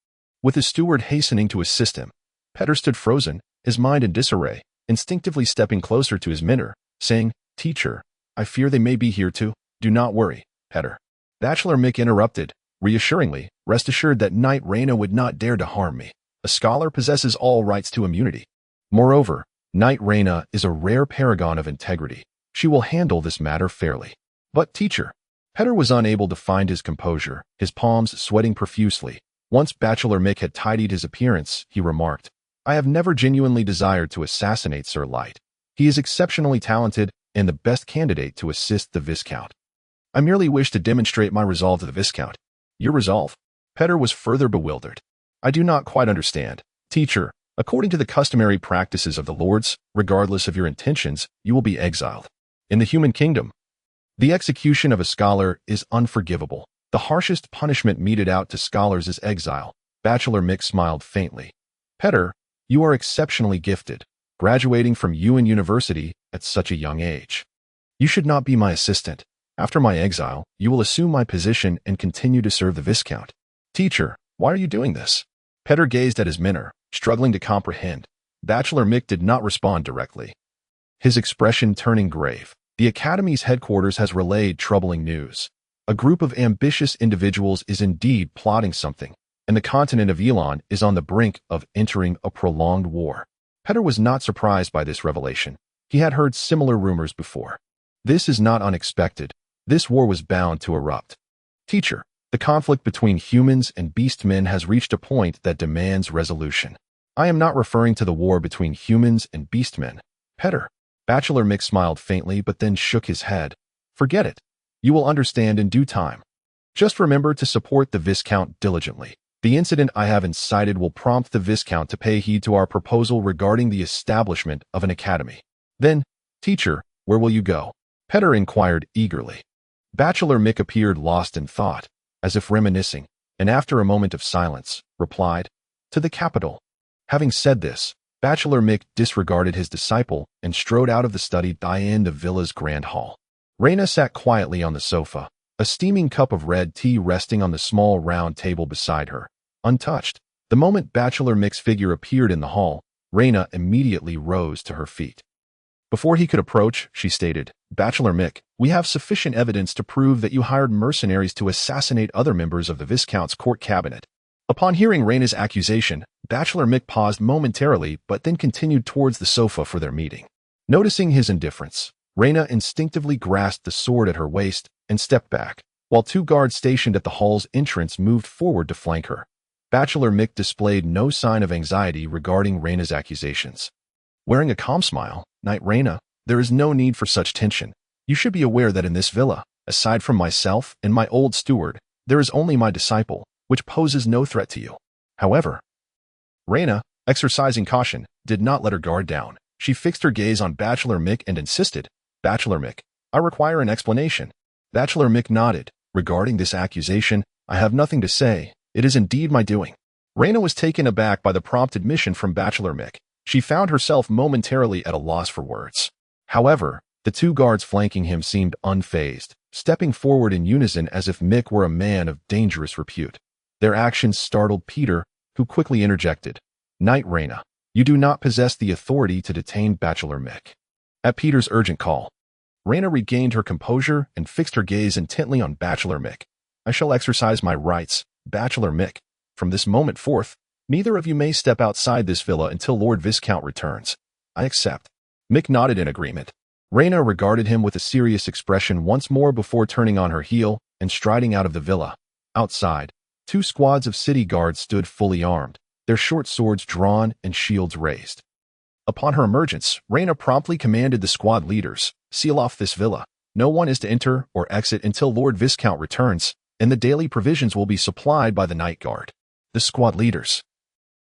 With his steward hastening to assist him, Petter stood frozen, his mind in disarray, instinctively stepping closer to his mentor, saying, Teacher, I fear they may be here too. Do not worry, Petter. Bachelor Mick interrupted, reassuringly, rest assured that Knight Reyna would not dare to harm me. A scholar possesses all rights to immunity. Moreover, Knight Reyna is a rare paragon of integrity. She will handle this matter fairly. But teacher, Petter was unable to find his composure, his palms sweating profusely. Once Bachelor Mick had tidied his appearance, he remarked, I have never genuinely desired to assassinate Sir Light. He is exceptionally talented and the best candidate to assist the Viscount. I merely wish to demonstrate my resolve to the Viscount. Your resolve? Petter was further bewildered. I do not quite understand. Teacher, according to the customary practices of the lords, regardless of your intentions, you will be exiled. In the human kingdom, the execution of a scholar is unforgivable. The harshest punishment meted out to scholars is exile. Bachelor Mick smiled faintly. Petter, you are exceptionally gifted, graduating from UN University at such a young age. You should not be my assistant. After my exile, you will assume my position and continue to serve the Viscount. Teacher, why are you doing this? Petter gazed at his mentor, struggling to comprehend. Bachelor Mick did not respond directly. his expression turning grave. The Academy's headquarters has relayed troubling news. A group of ambitious individuals is indeed plotting something, and the continent of Elon is on the brink of entering a prolonged war. Petter was not surprised by this revelation. He had heard similar rumors before. This is not unexpected. This war was bound to erupt. Teacher, the conflict between humans and beastmen has reached a point that demands resolution. I am not referring to the war between humans and beastmen. Petter. Bachelor Mick smiled faintly but then shook his head. Forget it. You will understand in due time. Just remember to support the Viscount diligently. The incident I have incited will prompt the Viscount to pay heed to our proposal regarding the establishment of an academy. Then, teacher, where will you go? Petter inquired eagerly. Bachelor Mick appeared lost in thought, as if reminiscing, and after a moment of silence, replied, to the capital. Having said this, Bachelor Mick disregarded his disciple and strode out of the study in the villa's grand hall. Reyna sat quietly on the sofa, a steaming cup of red tea resting on the small round table beside her, untouched. The moment Bachelor Mick's figure appeared in the hall, Reyna immediately rose to her feet. Before he could approach, she stated, Bachelor Mick, we have sufficient evidence to prove that you hired mercenaries to assassinate other members of the Viscount's court cabinet. Upon hearing Reyna's accusation, Bachelor Mick paused momentarily but then continued towards the sofa for their meeting. Noticing his indifference, Reyna instinctively grasped the sword at her waist and stepped back, while two guards stationed at the hall's entrance moved forward to flank her. Bachelor Mick displayed no sign of anxiety regarding Reyna's accusations. Wearing a calm smile, Knight Reyna, there is no need for such tension. You should be aware that in this villa, aside from myself and my old steward, there is only my disciple, which poses no threat to you. However, Reyna, exercising caution, did not let her guard down. She fixed her gaze on Bachelor Mick and insisted, Bachelor Mick, I require an explanation. Bachelor Mick nodded. Regarding this accusation, I have nothing to say. It is indeed my doing. Reyna was taken aback by the prompt admission from Bachelor Mick. She found herself momentarily at a loss for words. However, the two guards flanking him seemed unfazed, stepping forward in unison as if Mick were a man of dangerous repute. Their actions startled Peter, who quickly interjected, Knight Reyna, you do not possess the authority to detain Bachelor Mick. At Peter's urgent call, Reyna regained her composure and fixed her gaze intently on Bachelor Mick. I shall exercise my rights, Bachelor Mick. From this moment forth, neither of you may step outside this villa until Lord Viscount returns. I accept. Mick nodded in agreement. Reyna regarded him with a serious expression once more before turning on her heel and striding out of the villa. Outside, two squads of city guards stood fully armed, their short swords drawn and shields raised. Upon her emergence, Reyna promptly commanded the squad leaders, seal off this villa. No one is to enter or exit until Lord Viscount returns, and the daily provisions will be supplied by the night guard. The squad leaders,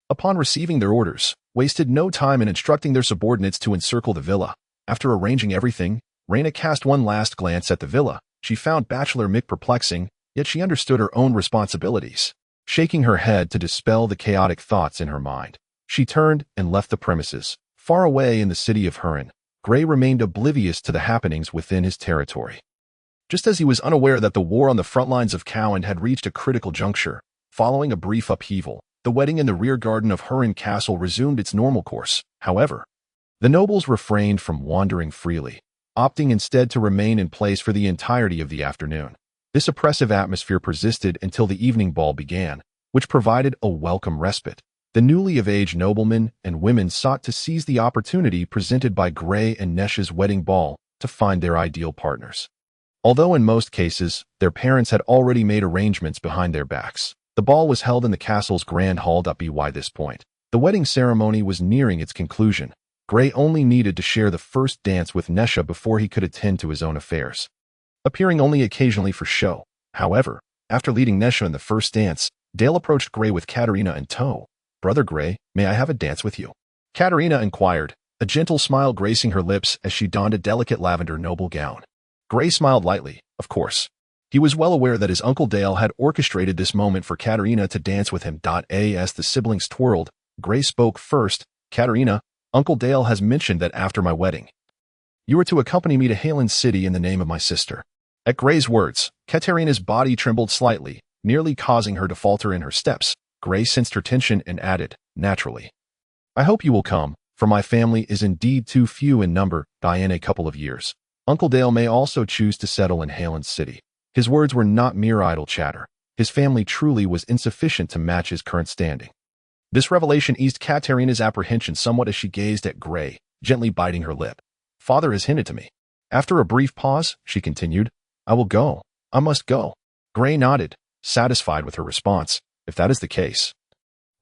upon receiving their orders, wasted no time in instructing their subordinates to encircle the villa. After arranging everything, Reyna cast one last glance at the villa. She found Bachelor Mick perplexing, yet she understood her own responsibilities. Shaking her head to dispel the chaotic thoughts in her mind, she turned and left the premises. Far away in the city of Harland, Gray remained oblivious to the happenings within his territory. Just as he was unaware that the war on the front lines of Cowan had reached a critical juncture, following a brief upheaval, the wedding in the rear garden of Harland Castle resumed its normal course. However, the nobles refrained from wandering freely, opting instead to remain in place for the entirety of the afternoon. This oppressive atmosphere persisted until the evening ball began, which provided a welcome respite. The newly of age noblemen and women sought to seize the opportunity presented by Gray and Nesha's wedding ball to find their ideal partners. Although in most cases, their parents had already made arrangements behind their backs, the ball was held in the castle's grand hall. By this point, the wedding ceremony was nearing its conclusion. Gray only needed to share the first dance with Nesha before he could attend to his own affairs, appearing only occasionally for show. However, after leading Nesha in the first dance, Dale approached Gray with Katerina in tow. Brother Gray, may I have a dance with you? Katerina inquired, a gentle smile gracing her lips as she donned a delicate lavender noble gown. Gray smiled lightly, of course. He was well aware that his Uncle Dale had orchestrated this moment for Katerina to dance with him. As the siblings twirled, Gray spoke first. Katerina, Uncle Dale has mentioned that after my wedding, you are to accompany me to Harland City in the name of my sister. At Gray's words, Katerina's body trembled slightly, nearly causing her to falter in her steps. Gray sensed her tension and added, naturally, I hope you will come, for my family is indeed too few in number die in a couple of years. Uncle Dale may also choose to settle in Harland City. His words were not mere idle chatter. His family truly was insufficient to match his current standing. This revelation eased Katerina's apprehension somewhat as she gazed at Gray, gently biting her lip. Father has hinted to me. After a brief pause, she continued, I will go. I must go. Gray nodded, satisfied with her response. If that is the case,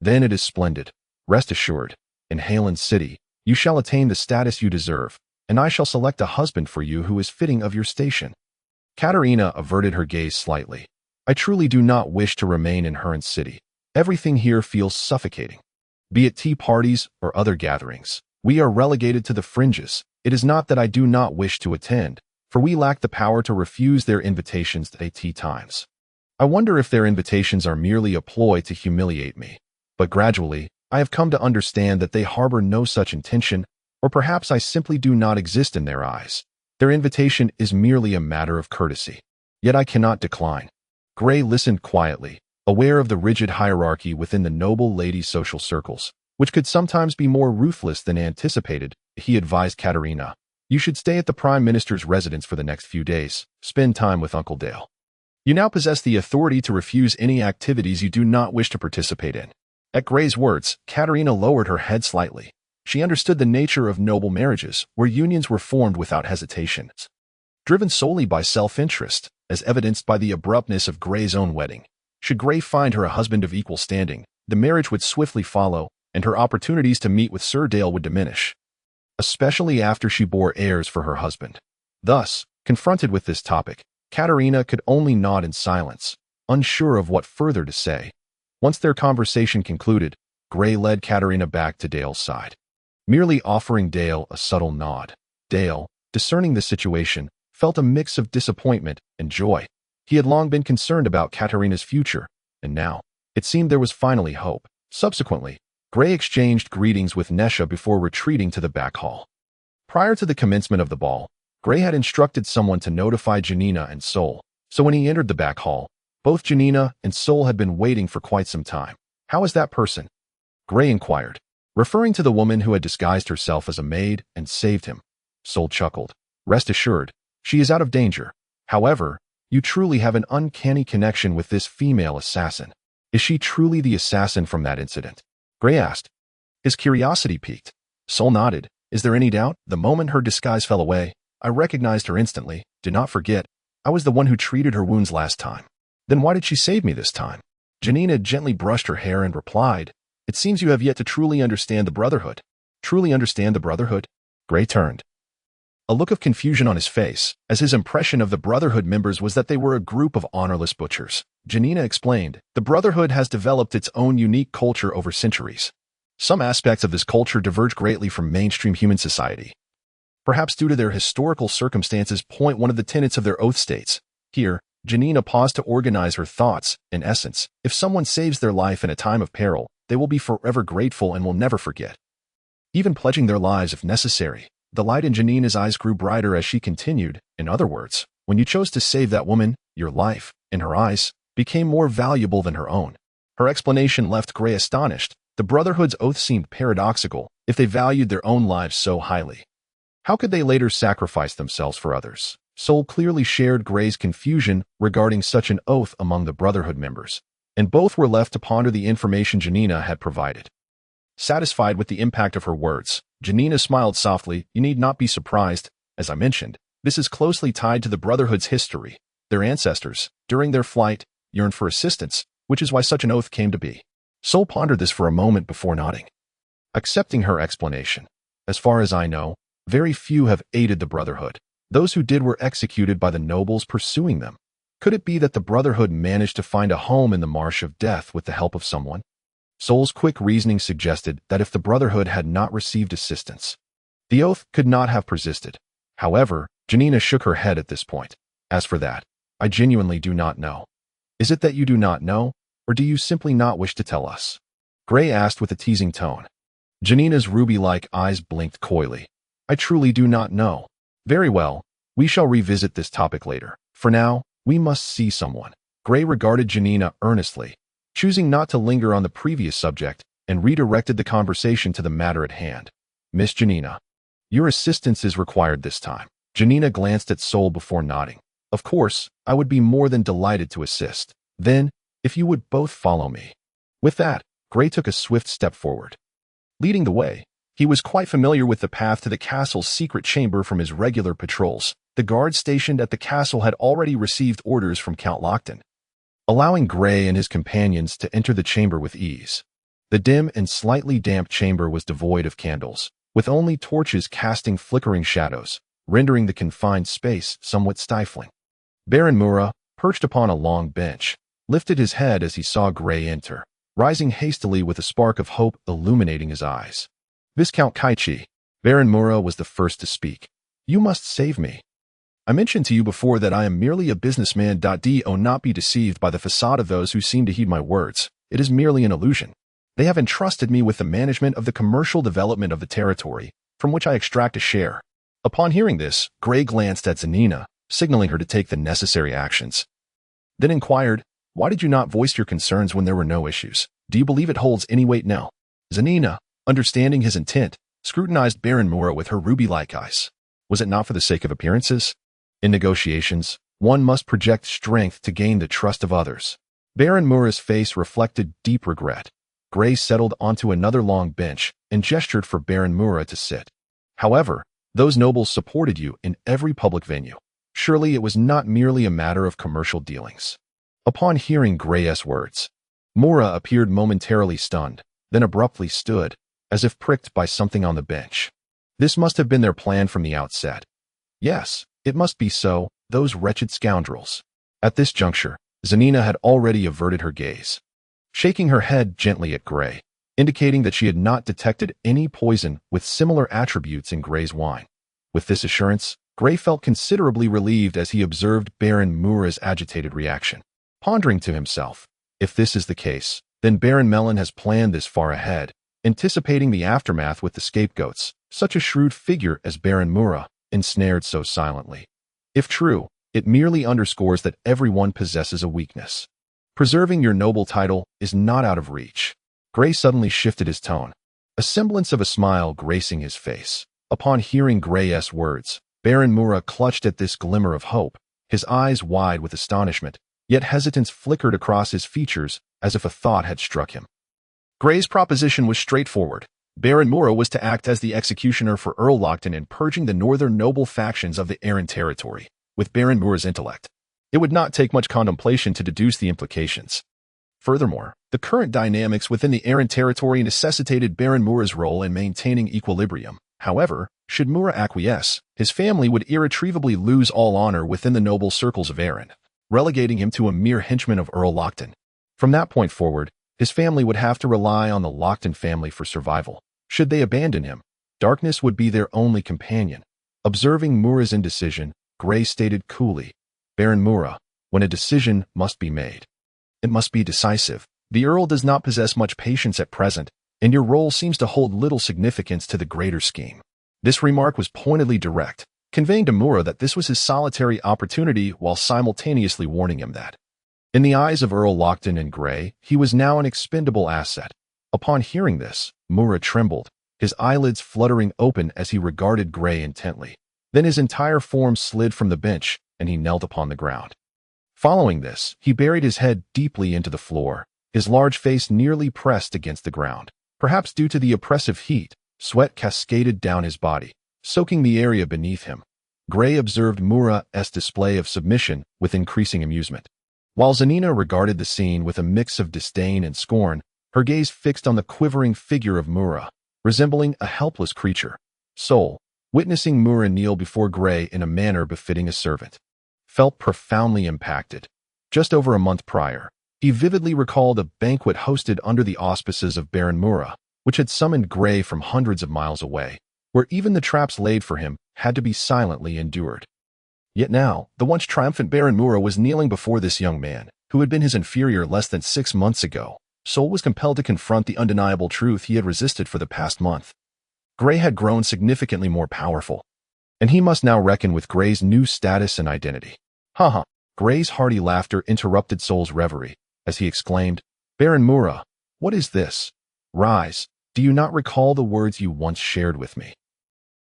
then it is splendid. Rest assured, in Harland City, you shall attain the status you deserve, and I shall select a husband for you who is fitting of your station. Katerina averted her gaze slightly. I truly do not wish to remain in Harland City. Everything here feels suffocating. Be it tea parties or other gatherings, we are relegated to the fringes. It is not that I do not wish to attend, for we lack the power to refuse their invitations at tea times. I wonder if their invitations are merely a ploy to humiliate me. But gradually, I have come to understand that they harbor no such intention, or perhaps I simply do not exist in their eyes. Their invitation is merely a matter of courtesy. Yet I cannot decline. Gray listened quietly, aware of the rigid hierarchy within the noble lady's social circles, which could sometimes be more ruthless than anticipated. He advised Katerina, you should stay at the Prime Minister's residence for the next few days. Spend time with Uncle Dale. You now possess the authority to refuse any activities you do not wish to participate in. At Gray's words, Katerina lowered her head slightly. She understood the nature of noble marriages, where unions were formed without hesitation, driven solely by self-interest, as evidenced by the abruptness of Gray's own wedding. Should Gray find her a husband of equal standing, the marriage would swiftly follow, and her opportunities to meet with Sir Dale would diminish, especially after she bore heirs for her husband. Thus, confronted with this topic, Katerina could only nod in silence, unsure of what further to say. Once their conversation concluded, Gray led Katerina back to Dale's side, merely offering Dale a subtle nod. Dale, discerning the situation, felt a mix of disappointment and joy. He had long been concerned about Katerina's future, and now, it seemed there was finally hope. Subsequently, Gray exchanged greetings with Nesha before retreating to the back hall. Prior to the commencement of the ball, Gray had instructed someone to notify Janina and Sol, so when he entered the back hall, both Janina and Sol had been waiting for quite some time. How is that person? Gray inquired, referring to the woman who had disguised herself as a maid and saved him. Sol chuckled. Rest assured, she is out of danger. However, you truly have an uncanny connection with this female assassin. Is she truly the assassin from that incident? Gray asked. His curiosity piqued. Sol nodded. Is there any doubt? The moment her disguise fell away, I recognized her instantly. Do not forget, I was the one who treated her wounds last time. Then why did she save me this time? Janina gently brushed her hair and replied, It seems you have yet to truly understand the Brotherhood. Truly understand the Brotherhood? Gray turned, a look of confusion on his face, as his impression of the Brotherhood members was that they were a group of honorless butchers. Janina explained, the Brotherhood has developed its own unique culture over centuries. Some aspects of this culture diverge greatly from mainstream human society. Perhaps due to their historical circumstances, one of the tenets of their oath states. Here, Janina paused to organize her thoughts. In essence, if someone saves their life in a time of peril, they will be forever grateful and will never forget, even pledging their lives if necessary. The light in Janina's eyes grew brighter as she continued. In other words, when you chose to save that woman, your life, in her eyes, became more valuable than her own. Her explanation left Gray astonished. The Brotherhood's oath seemed paradoxical if they valued their own lives so highly. How could they later sacrifice themselves for others? Sol clearly shared Gray's confusion regarding such an oath among the Brotherhood members, and both were left to ponder the information Janina had provided. Satisfied with the impact of her words, Janina smiled softly. You need not be surprised. As I mentioned, this is closely tied to the Brotherhood's history. Their ancestors, during their flight, yearned for assistance, which is why such an oath came to be. Sol pondered this for a moment before nodding, accepting her explanation. As far as I know, very few have aided the Brotherhood. Those who did were executed by the nobles pursuing them. Could it be that the Brotherhood managed to find a home in the Marsh of Death with the help of someone? Sol's quick reasoning suggested that if the Brotherhood had not received assistance, the oath could not have persisted. However, Janina shook her head at this point. As for that, I genuinely do not know. Is it that you do not know, or do you simply not wish to tell us? Gray asked with a teasing tone. Janina's ruby-like eyes blinked coyly. I truly do not know. Very well, we shall revisit this topic later. For now, we must see someone. Gray regarded Janina earnestly, choosing not to linger on the previous subject, and redirected the conversation to the matter at hand. Miss Janina. Your assistance is required this time. Janina glanced at Sol before nodding. Of course, I would be more than delighted to assist. Then, if you would both follow me. With that, Gray took a swift step forward. Leading the way, he was quite familiar with the path to the castle's secret chamber from his regular patrols. The guards stationed at the castle had already received orders from Count Lockton, allowing Gray and his companions to enter the chamber with ease. The dim and slightly damp chamber was devoid of candles, with only torches casting flickering shadows, rendering the confined space somewhat stifling. Baron Mura, perched upon a long bench, lifted his head as he saw Gray enter, rising hastily with a spark of hope illuminating his eyes. Viscount Kaichi, Baron Mura was the first to speak. You must save me. I mentioned to you before that I am merely a businessman. Do not be deceived by the facade of those who seem to heed my words. It is merely an illusion. They have entrusted me with the management of the commercial development of the territory, from which I extract a share. Upon hearing this, Gray glanced at Zanina, signaling her to take the necessary actions. Then inquired, why did you not voice your concerns when there were no issues? Do you believe it holds any weight now? Zanina, understanding his intent, scrutinized Baron Mura with her ruby-like eyes. Was it not for the sake of appearances? In negotiations, one must project strength to gain the trust of others. Baron Mura's face reflected deep regret. Gray settled onto another long bench and gestured for Baron Mura to sit. However, those nobles supported you in every public venue. Surely it was not merely a matter of commercial dealings. Upon hearing Gray's words, Mura appeared momentarily stunned, then abruptly stood, as if pricked by something on the bench. This must have been their plan from the outset. Yes, it must be so, those wretched scoundrels. At this juncture, Zanina had already averted her gaze, shaking her head gently at Gray, indicating that she had not detected any poison with similar attributes in Gray's wine. With this assurance, Gray felt considerably relieved as he observed Baron Mura's agitated reaction. Pondering to himself, if this is the case, then Baron Mellon has planned this far ahead, anticipating the aftermath with the scapegoats, such a shrewd figure as Baron Mura, ensnared so silently. If true, it merely underscores that everyone possesses a weakness. Preserving your noble title is not out of reach. Gray suddenly shifted his tone, a semblance of a smile gracing his face. Upon hearing Gray's words, Baron Mura clutched at this glimmer of hope, his eyes wide with astonishment, yet hesitance flickered across his features as if a thought had struck him. Gray's proposition was straightforward. Baron Mura was to act as the executioner for Earl Lockton in purging the northern noble factions of the Arryn territory. With Baron Mura's intellect, it would not take much contemplation to deduce the implications. Furthermore, the current dynamics within the Arryn territory necessitated Baron Mura's role in maintaining equilibrium. However, should Mura acquiesce, his family would irretrievably lose all honor within the noble circles of Arryn, relegating him to a mere henchman of Earl Lockton. From that point forward, his family would have to rely on the Lockton family for survival. Should they abandon him, darkness would be their only companion. Observing Mura's indecision, Gray stated coolly, Baron Mura, when a decision must be made, it must be decisive. The Earl does not possess much patience at present, and your role seems to hold little significance to the greater scheme. This remark was pointedly direct, conveying to Mura that this was his solitary opportunity while simultaneously warning him that, in the eyes of Earl Lockton and Gray, he was now an expendable asset. Upon hearing this, Mura trembled, his eyelids fluttering open as he regarded Gray intently. Then his entire form slid from the bench, and he knelt upon the ground. Following this, he buried his head deeply into the floor, his large face nearly pressed against the ground. Perhaps due to the oppressive heat, sweat cascaded down his body, soaking the area beneath him. Gray observed Mura's display of submission with increasing amusement. While Zanina regarded the scene with a mix of disdain and scorn, her gaze fixed on the quivering figure of Mura, resembling a helpless creature. Sol, witnessing Mura kneel before Gray in a manner befitting a servant, felt profoundly impacted. Just over a month prior, he vividly recalled a banquet hosted under the auspices of Baron Mura, which had summoned Gray from hundreds of miles away, where even the traps laid for him had to be silently endured. Yet now, the once triumphant Baron Mura was kneeling before this young man, who had been his inferior less than 6 months ago. Sol was compelled to confront the undeniable truth he had resisted for the past month. Gray had grown significantly more powerful, and he must now reckon with Gray's new status and identity. Haha! Gray's hearty laughter interrupted Sol's reverie, as he exclaimed, Baron Mura, what is this? Rise, Do you not recall the words you once shared with me?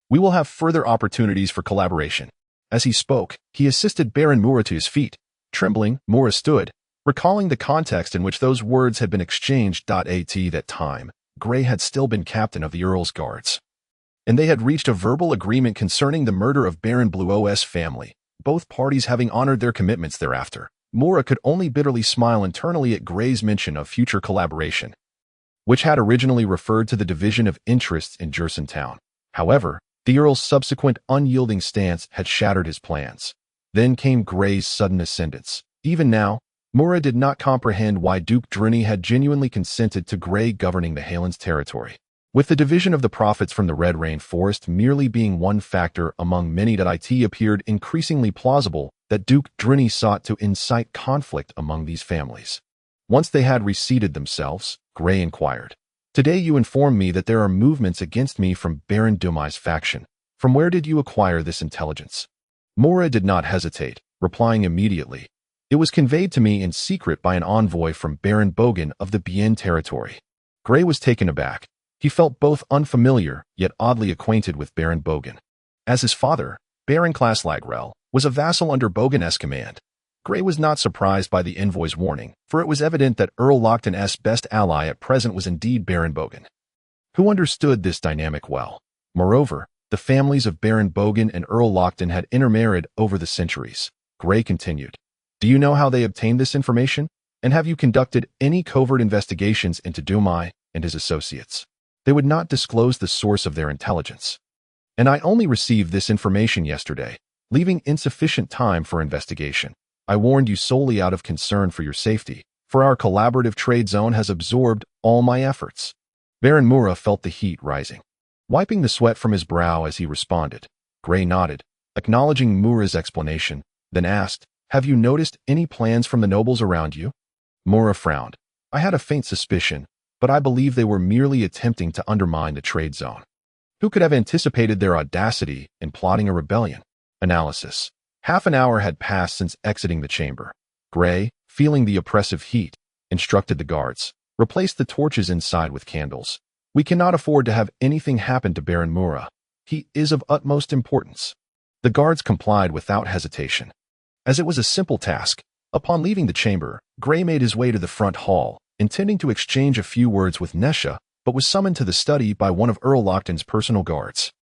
We will have further opportunities for collaboration. As he spoke, he assisted Baron Mura to his feet. Trembling, Mura stood, recalling the context in which those words had been exchanged. At that time, Grey had still been captain of the Earl's Guards, and they had reached a verbal agreement concerning the murder of Baron Bluo's family, both parties having honored their commitments thereafter. Mura could only bitterly smile internally at Grey's mention of future collaboration, which had originally referred to the division of interests in Town. However, the Earl's subsequent unyielding stance had shattered his plans. Then came Grey's sudden ascendance. Even now, Mura did not comprehend why Duke Drini had genuinely consented to Grey governing the Harland's territory. With the division of the profits from the Red Rain Forest merely being one factor among many, it appeared increasingly plausible that Duke Drini sought to incite conflict among these families. Once they had reseated themselves, Grey inquired, "Today you informed me that there are movements against me from Baron Dumai's faction. From where did you acquire this intelligence?" Mura did not hesitate, replying immediately, "It was conveyed to me in secret by an envoy from Baron Bogan of the Bien territory." Grey was taken aback. He felt both unfamiliar yet oddly acquainted with Baron Bogan. As his father, Baron Claslagrel, was a vassal under Bogan's command, Grey was not surprised by the envoy's warning, for it was evident that Earl Lochton's best ally at present was indeed Baron Bogan, who understood this dynamic well. Moreover, the families of Baron Bogan and Earl Lochton had intermarried over the centuries. Grey continued, "Do you know how they obtained this information? And have you conducted any covert investigations into Dumai and his associates? They would not disclose the source of their intelligence. And I only received this information yesterday, leaving insufficient time for investigation. I warned you solely out of concern for your safety, for our collaborative trade zone has absorbed all my efforts." Baron Mura felt the heat rising, wiping the sweat from his brow as he responded. Grey nodded, acknowledging Mura's explanation, then asked, "Have you noticed any plans from the nobles around you?" Mura frowned. "I had a faint suspicion, but I believe they were merely attempting to undermine the trade zone. Who could have anticipated their audacity in plotting a rebellion?" Analysis. Half an hour had passed since exiting the chamber. Grey, feeling the oppressive heat, instructed the guards, "Replace the torches inside with candles. We cannot afford to have anything happen to Baron Mura. He is of utmost importance." The guards complied without hesitation. As it was a simple task, upon leaving the chamber, Grey made his way to the front hall, intending to exchange a few words with Nesha, but was summoned to the study by one of Earl Lochton's personal guards.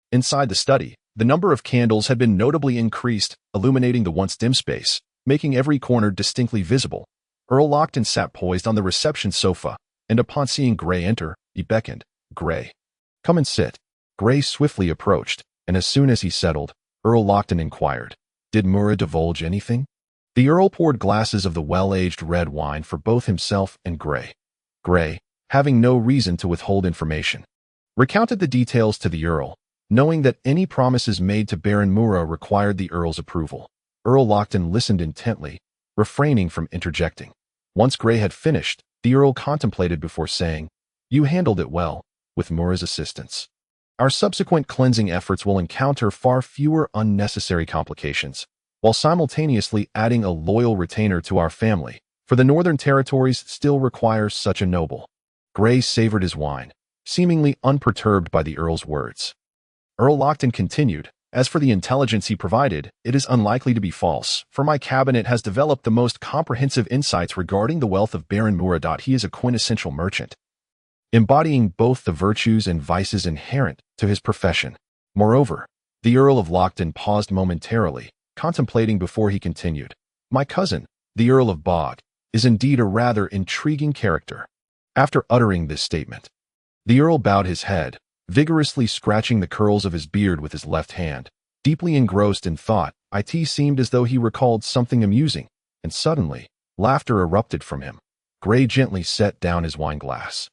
Inside the study, the number of candles had been notably increased, illuminating the once dim space, making every corner distinctly visible. Earl Lochton sat poised on the reception sofa, and upon seeing Grey enter, he beckoned, "Grey, come and sit." Grey swiftly approached, and as soon as he settled, Earl Lochton inquired, "Did Mura divulge anything?" The Earl poured glasses of the well-aged red wine for both himself and Grey. Grey, having no reason to withhold information, recounted the details to the Earl, knowing that any promises made to Baron Mura required the Earl's approval. Earl Lochton listened intently, refraining from interjecting. Once Grey had finished, the Earl contemplated before saying, "You handled it well, with Mura's assistance. Our subsequent cleansing efforts will encounter far fewer unnecessary complications, while simultaneously adding a loyal retainer to our family, for the northern territories still require such a noble." Grey savored his wine, seemingly unperturbed by the Earl's words. Earl Lochton continued, "As for the intelligence he provided, it is unlikely to be false, for my cabinet has developed the most comprehensive insights regarding the wealth of Baron Mura. He is a quintessential merchant, embodying both the virtues and vices inherent to his profession. Moreover, the Earl of Lochton paused momentarily, contemplating before he continued, "My cousin, the Earl of Bog, is indeed a rather intriguing character." After uttering this statement, the Earl bowed his head, vigorously scratching the curls of his beard with his left hand. Deeply engrossed in thought, it seemed as though he recalled something amusing, and suddenly, laughter erupted from him. Grey gently set down his wine glass,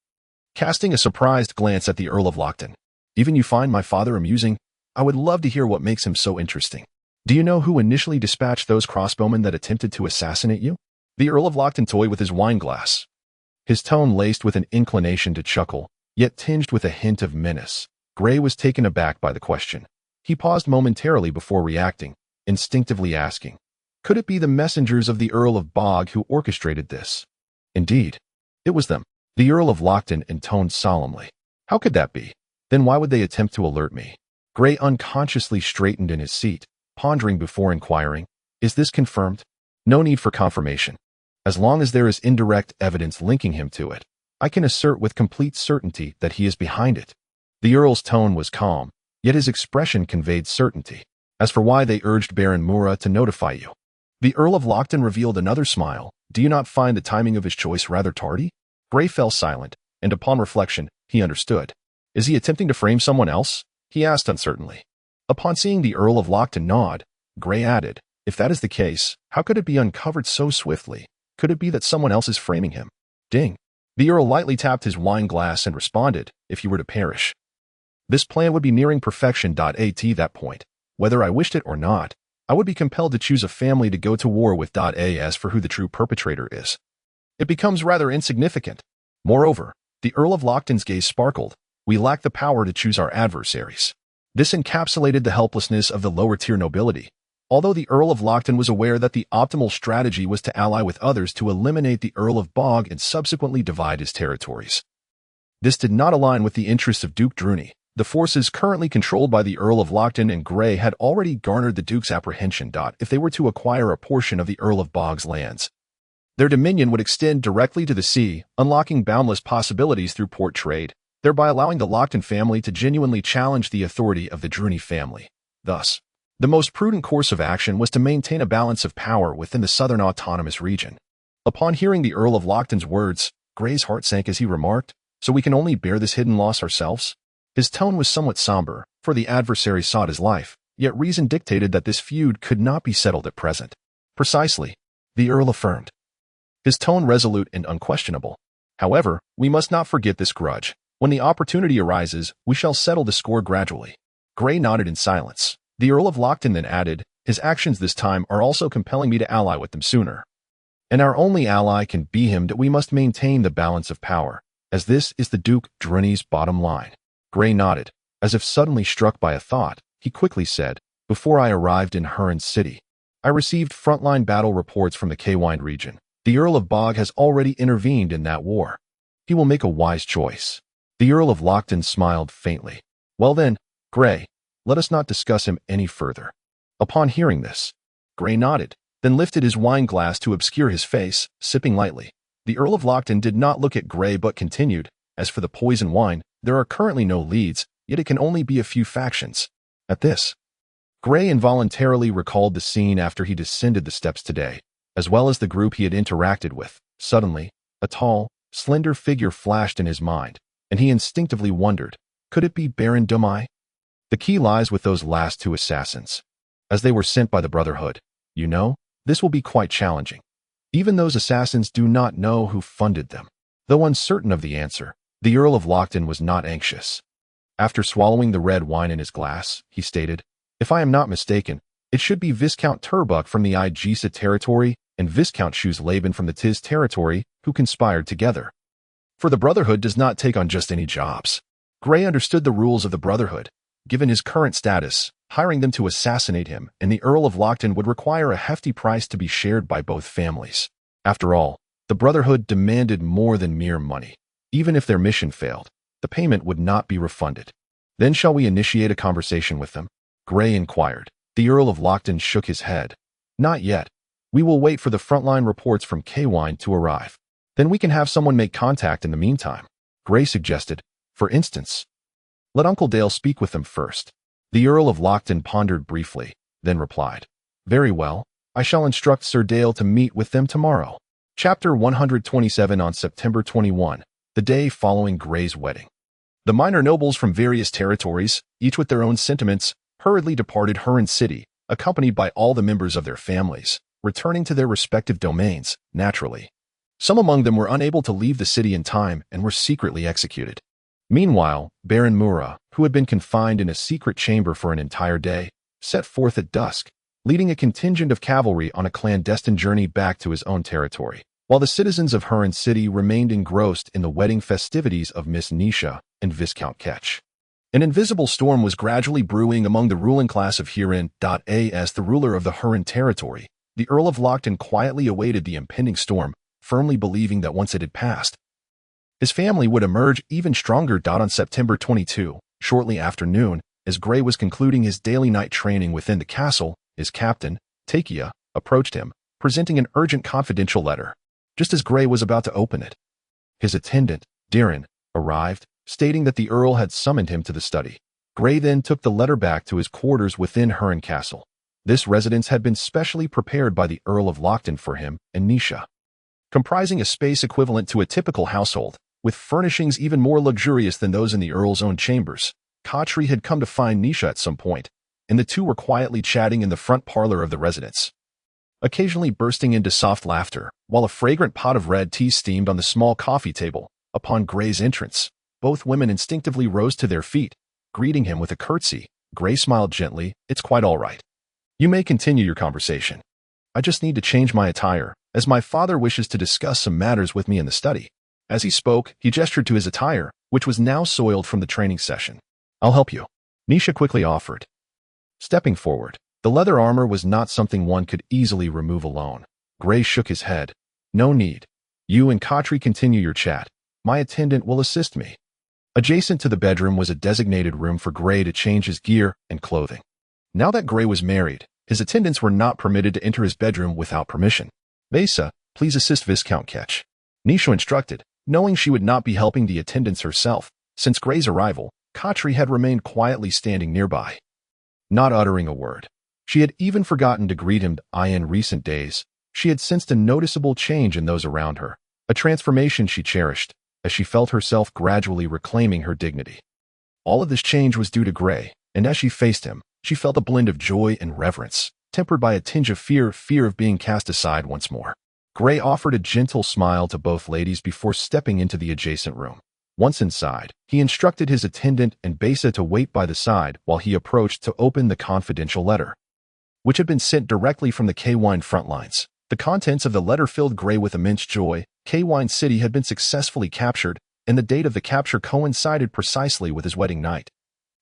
casting a surprised glance at the Earl of Lochton. "Even you find my father amusing? I would love to hear what makes him so interesting. Do you know who initially dispatched those crossbowmen that attempted to assassinate you?" The Earl of Lochton toyed with his wine glass, his tone laced with an inclination to chuckle, yet tinged with a hint of menace. Grey was taken aback by the question. He paused momentarily before reacting, instinctively asking, "Could it be the messengers of the Earl of Bog who orchestrated this?" Indeed, it was them. The Earl of Lochton intoned solemnly. How could that be? Then why would they attempt to alert me? Gray unconsciously straightened in his seat, pondering before inquiring, is this confirmed? No need for confirmation. As long as there is indirect evidence linking him to it, I can assert with complete certainty that he is behind it. The Earl's tone was calm, yet his expression conveyed certainty. As for why they urged Baron Mura to notify you, the Earl of Lockton revealed another smile. Do you not find the timing of his choice rather tardy? Gray fell silent, and upon reflection, he understood. Is he attempting to frame someone else? He asked uncertainly. Upon seeing the Earl of Lockton nod, Gray added, if that is the case, how could it be uncovered so swiftly? Could it be that someone else is framing him? Ding. The Earl lightly tapped his wine glass and responded, if you were to perish. This plan would be nearing perfection. At that point, whether I wished it or not, I would be compelled to choose a family to go to war with. As for who the true perpetrator is, it becomes rather insignificant. Moreover, the Earl of Lockton's gaze sparkled. We lack the power to choose our adversaries. This encapsulated the helplessness of the lower-tier nobility. Although the Earl of Lockton was aware that the optimal strategy was to ally with others to eliminate the Earl of Bog and subsequently divide his territories. This did not align with the interests of Duke Druni. The forces currently controlled by the Earl of Lockton and Gray had already garnered the Duke's apprehension. If they were to acquire a portion of the Earl of Bog's lands, their dominion would extend directly to the sea, unlocking boundless possibilities through port trade, thereby allowing the Lockton family to genuinely challenge the authority of the Druni family. Thus, the most prudent course of action was to maintain a balance of power within the Southern Autonomous Region. Upon hearing the Earl of Lockton's words, Gray's heart sank as he remarked, so we can only bear this hidden loss ourselves? His tone was somewhat somber, for the adversary sought his life, yet reason dictated that this feud could not be settled at present. Precisely, the Earl affirmed, his tone resolute and unquestionable. However, we must not forget this grudge. When the opportunity arises, we shall settle the score gradually. Gray nodded in silence. The Earl of Lockton then added, his actions this time are also compelling me to ally with them sooner. And our only ally can be him. That we must maintain the balance of power, as this is the Duke Druni's bottom line. Gray nodded. As if suddenly struck by a thought, he quickly said, before I arrived in Harland City, I received frontline battle reports from the Kwind region. The Earl of Bog has already intervened in that war. He will make a wise choice. The Earl of Lockton smiled faintly. Well then, Gray, let us not discuss him any further. Upon hearing this, Gray nodded, then lifted his wine glass to obscure his face, sipping lightly. The Earl of Lockton did not look at Gray but continued, as for the poison wine, there are currently no leads, yet it can only be a few factions. At this, Gray involuntarily recalled the scene after he descended the steps today, as well as the group he had interacted with. Suddenly, a tall, slender figure flashed in his mind, and he instinctively wondered, could it be Baron Dumai? The key lies with those last two assassins, as they were sent by the Brotherhood. You know, this will be quite challenging. Even those assassins do not know who funded them. Though uncertain of the answer, the Earl of Lockton was not anxious. After swallowing the red wine in his glass, he stated, if I am not mistaken, it should be Viscount Turbuck from the Igisa territory and Viscount Shoes-Laban from the Tiz territory who conspired together. For the Brotherhood does not take on just any jobs. Gray understood the rules of the Brotherhood. Given his current status, hiring them to assassinate him and the Earl of Lockton would require a hefty price to be shared by both families. After all, the Brotherhood demanded more than mere money. Even if their mission failed, the payment would not be refunded. Then shall we initiate a conversation with them? Gray inquired. The Earl of Lockton shook his head. Not yet. We will wait for the frontline reports from Kwind to arrive. Then we can have someone make contact in the meantime. Gray suggested, for instance, let Uncle Dale speak with them first. The Earl of Lockton pondered briefly, then replied, very well, I shall instruct Sir Dale to meet with them tomorrow. Chapter 127. On September 21, the day following Gray's wedding, the minor nobles from various territories, each with their own sentiments, hurriedly departed Harland City, accompanied by all the members of their families, returning to their respective domains, naturally. Some among them were unable to leave the city in time and were secretly executed. Meanwhile, Baron Mura, who had been confined in a secret chamber for an entire day, set forth at dusk, leading a contingent of cavalry on a clandestine journey back to his own territory, while the citizens of Harland City remained engrossed in the wedding festivities of Miss Nisha and Viscount Ketch. An invisible storm was gradually brewing among the ruling class of Huron. As the ruler of the Huron territory, the Earl of Lockton quietly awaited the impending storm, firmly believing that once it had passed, His family would emerge even stronger. On September 22, shortly after noon, as Gray was concluding his daily night training within the castle, his captain, Takia, approached him, presenting an urgent confidential letter. Just as Gray was about to open it, his attendant, Darren, arrived, stating that the Earl had summoned him to the study. Gray then took the letter back to his quarters within Huron Castle. This residence had been specially prepared by the Earl of Lockton for him and Nisha, comprising a space equivalent to a typical household, with furnishings even more luxurious than those in the Earl's own chambers. Khatri had come to find Nisha at some point, and the two were quietly chatting in the front parlor of the residence, occasionally bursting into soft laughter, while a fragrant pot of red tea steamed on the small coffee table. Upon Gray's entrance, both women instinctively rose to their feet, greeting him with a curtsy. Gray smiled gently. "It's quite all right. You may continue your conversation. I just need to change my attire, as my father wishes to discuss some matters with me in the study." As he spoke, he gestured to his attire, which was now soiled from the training session. "I'll help you," Nisha quickly offered. Stepping forward, the leather armor was not something one could easily remove alone. Gray shook his head. "No need. You and Khatri continue your chat. My attendant will assist me." Adjacent to the bedroom was a designated room for Gray to change his gear and clothing. Now that Gray was married, his attendants were not permitted to enter his bedroom without permission. "Vesa, please assist Viscount Ketch," Nisha instructed, knowing she would not be helping the attendants herself. Since Gray's arrival, Khatri had remained quietly standing nearby, not uttering a word. She had even forgotten to greet him. In recent days, she had sensed a noticeable change in those around her, a transformation she cherished, as she felt herself gradually reclaiming her dignity. All of this change was due to Gray, and as she faced him, she felt a blend of joy and reverence, tempered by a tinge of fear of being cast aside once more. Gray offered a gentle smile to both ladies before stepping into the adjacent room. Once inside, he instructed his attendant and Besa to wait by the side while he approached to open the confidential letter, which had been sent directly from the K-Wine front lines. The contents of the letter filled Gray with immense joy. K-Wine City had been successfully captured, and the date of the capture coincided precisely with his wedding night.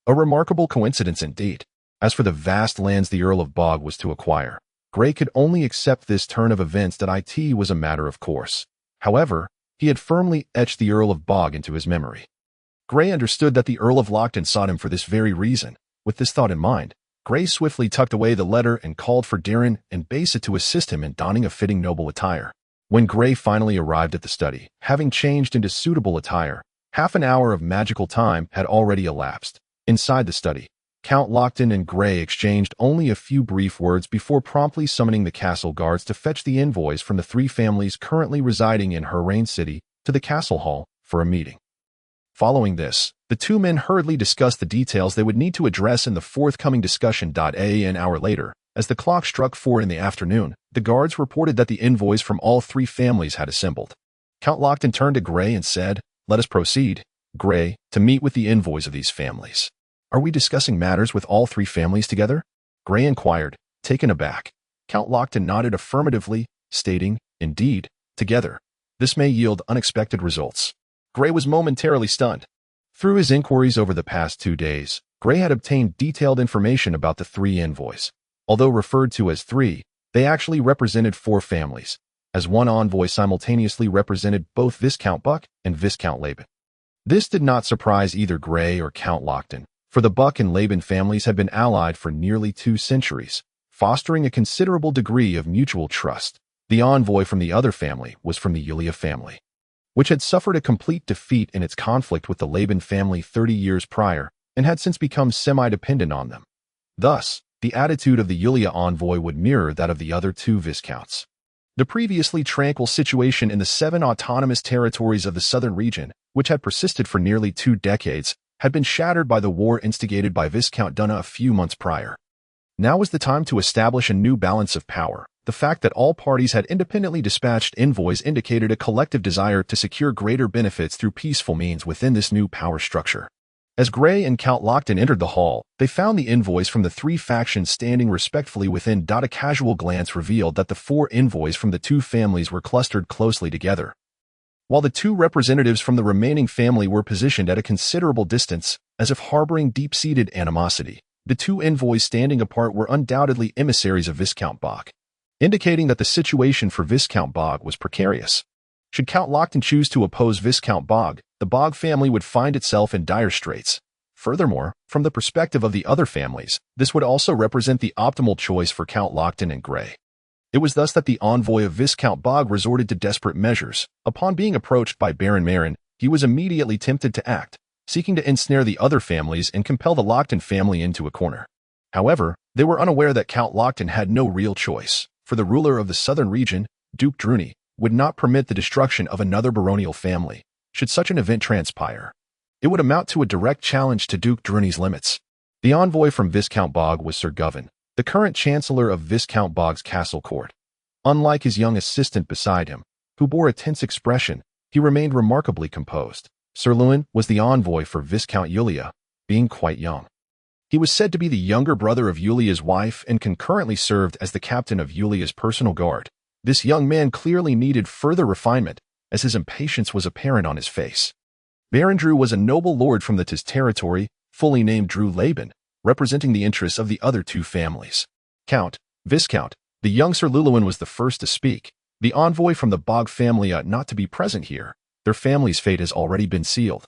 A remarkable coincidence indeed. As for the vast lands the Earl of Bog was to acquire, Gray could only accept this turn of events that it was a matter of course. However, he had firmly etched the Earl of Bog into his memory. Gray understood that the Earl of Lockton sought him for this very reason. With this thought in mind, Gray swiftly tucked away the letter and called for Darren and Besa to assist him in donning a fitting noble attire. When Gray finally arrived at the study, having changed into suitable attire, half an hour of magical time had already elapsed. Inside the study, Count Lockton and Gray exchanged only a few brief words before promptly summoning the castle guards to fetch the envoys from the three families currently residing in Harland City to the castle hall for a meeting. Following this, the two men hurriedly discussed the details they would need to address in the forthcoming discussion. An hour later, as the clock struck 4 in the afternoon, the guards reported that the envoys from all three families had assembled. Count Lockton turned to Gray and said, "Let us proceed, Gray, to meet with the envoys of these families." "Are we discussing matters with all three families together?" Gray inquired, taken aback. Count Lockton nodded affirmatively, stating, "Indeed, together. This may yield unexpected results." Gray was momentarily stunned. Through his inquiries over the past 2 days, Gray had obtained detailed information about the three envoys. Although referred to as three, they actually represented 4 families, as one envoy simultaneously represented both Viscount Buck and Viscount Laban. This did not surprise either Gray or Count Lockton, for the Buck and Laban families had been allied for nearly 2 centuries, fostering a considerable degree of mutual trust. The envoy from the other family was from the Yulia family, which had suffered a complete defeat in its conflict with the Laban family 30 years prior and had since become semi-dependent on them. Thus, the attitude of the Yulia envoy would mirror that of the other 2 viscounts. The previously tranquil situation in the 7 autonomous territories of the southern region, which had persisted for nearly 2 decades, had been shattered by the war instigated by Viscount Dunna a few months prior. Now was the time to establish a new balance of power. The fact that all parties had independently dispatched envoys indicated a collective desire to secure greater benefits through peaceful means within this new power structure. As Gray and Count Lockton entered the hall, they found the envoys from the 3 factions standing respectfully within. A casual glance revealed that the 4 envoys from the 2 families were clustered closely together, while the 2 representatives from the remaining family were positioned at a considerable distance, as if harboring deep-seated animosity. The 2 envoys standing apart were undoubtedly emissaries of Viscount Bog, indicating that the situation for Viscount Bog was precarious. Should Count Lochtan choose to oppose Viscount Bog, the Bog family would find itself in dire straits. Furthermore, from the perspective of the other families, this would also represent the optimal choice for Count Lochtan and Grey. It was thus that the envoy of Viscount Bog resorted to desperate measures. Upon being approached by Baron Marin, he was immediately tempted to act, seeking to ensnare the other families and compel the Lochtan family into a corner. However, they were unaware that Count Lochtan had no real choice, for the ruler of the southern region, Duke Druni, would not permit the destruction of another baronial family, should such an event transpire. It would amount to a direct challenge to Duke Druni's limits. The envoy from Viscount Bog was Sir Govan, the current chancellor of Viscount Bog's castle court. Unlike his young assistant beside him, who bore a tense expression, he remained remarkably composed. Sir Lewin was the envoy for Viscount Yulia, being quite young. He was said to be the younger brother of Yulia's wife and concurrently served as the captain of Yulia's personal guard. This young man clearly needed further refinement, as his impatience was apparent on his face. Baron Drew was a noble lord from the Tis territory, fully named Drew Laban, representing the interests of the other two families. Count, Viscount, the young Sir Luluin was the first to speak. The envoy from the Bog family ought not to be present here. Their family's fate has already been sealed,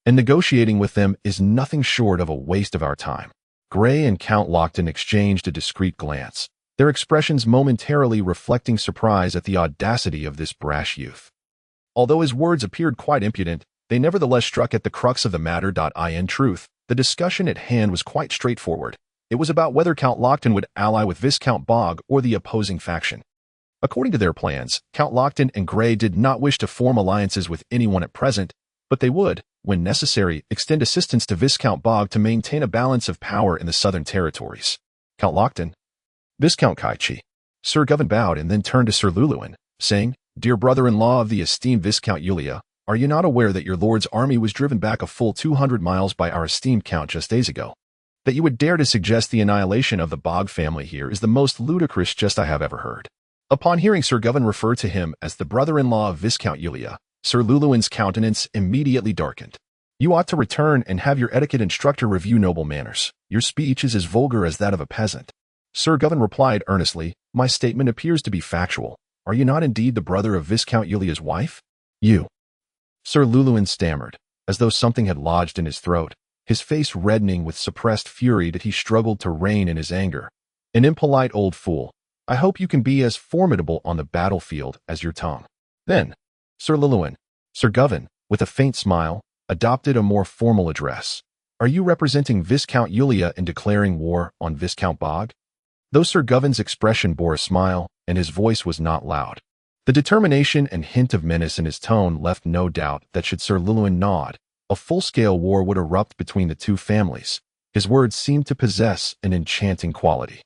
and negotiating with them is nothing short of a waste of our time. Grey and Count Lochtan exchanged a discreet glance, their expressions momentarily reflecting surprise at the audacity of this brash youth. Although his words appeared quite impudent, they nevertheless struck at the crux of the matter. In truth, the discussion at hand was quite straightforward. It was about whether Count Lochtan would ally with Viscount Bog or the opposing faction. According to their plans, Count Lochtan and Grey did not wish to form alliances with anyone at present, but they would, when necessary, extend assistance to Viscount Bog to maintain a balance of power in the southern territories. Count Lochtan, Viscount Kaichi. Sir Govan bowed and then turned to Sir Luluin, saying, "Dear brother-in-law of the esteemed Viscount Yulia, are you not aware that your lord's army was driven back a full 200 miles by our esteemed count just days ago? That you would dare to suggest the annihilation of the Bog family here is the most ludicrous jest I have ever heard." Upon hearing Sir Govan refer to him as the brother-in-law of Viscount Yulia, Sir Luluin's countenance immediately darkened. "You ought to return and have your etiquette instructor review noble manners. Your speech is as vulgar as that of a peasant." Sir Govan replied earnestly, "My statement appears to be factual. Are you not indeed the brother of Viscount Yulia's wife?" "You." Sir Luluin stammered, as though something had lodged in his throat, his face reddening with suppressed fury that he struggled to rein in his anger. "An impolite old fool. I hope you can be as formidable on the battlefield as your tongue." Then, Sir Luluin, Sir Govan, with a faint smile, adopted a more formal address. "Are you representing Viscount Yulia in declaring war on Viscount Bog?" Though Sir Govan's expression bore a smile, and his voice was not loud, the determination and hint of menace in his tone left no doubt that should Sir Luluin nod, a full-scale war would erupt between the two families. His words seemed to possess an enchanting quality.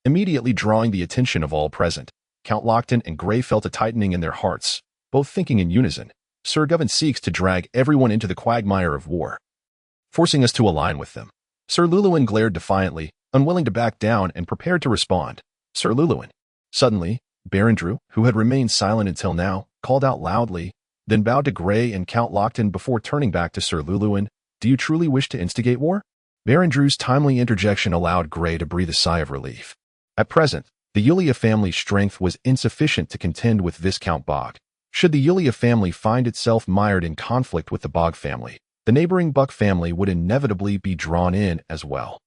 Immediately drawing the attention of all present, Count Lochtan and Grey felt a tightening in their hearts, both thinking in unison, "Sir Govan seeks to drag everyone into the quagmire of war, forcing us to align with them." Sir Luluin glared defiantly, unwilling to back down and prepared to respond. "Sir Luluin." Suddenly, Baron Drew, who had remained silent until now, called out loudly, then bowed to Grey and Count Lochtan before turning back to Sir Luluin, "Do you truly wish to instigate war?" Baron Drew's timely interjection allowed Grey to breathe a sigh of relief. At present, the Yulia family's strength was insufficient to contend with Viscount Bog. Should the Yulia family find itself mired in conflict with the Bog family, the neighboring Buck family would inevitably be drawn in as well.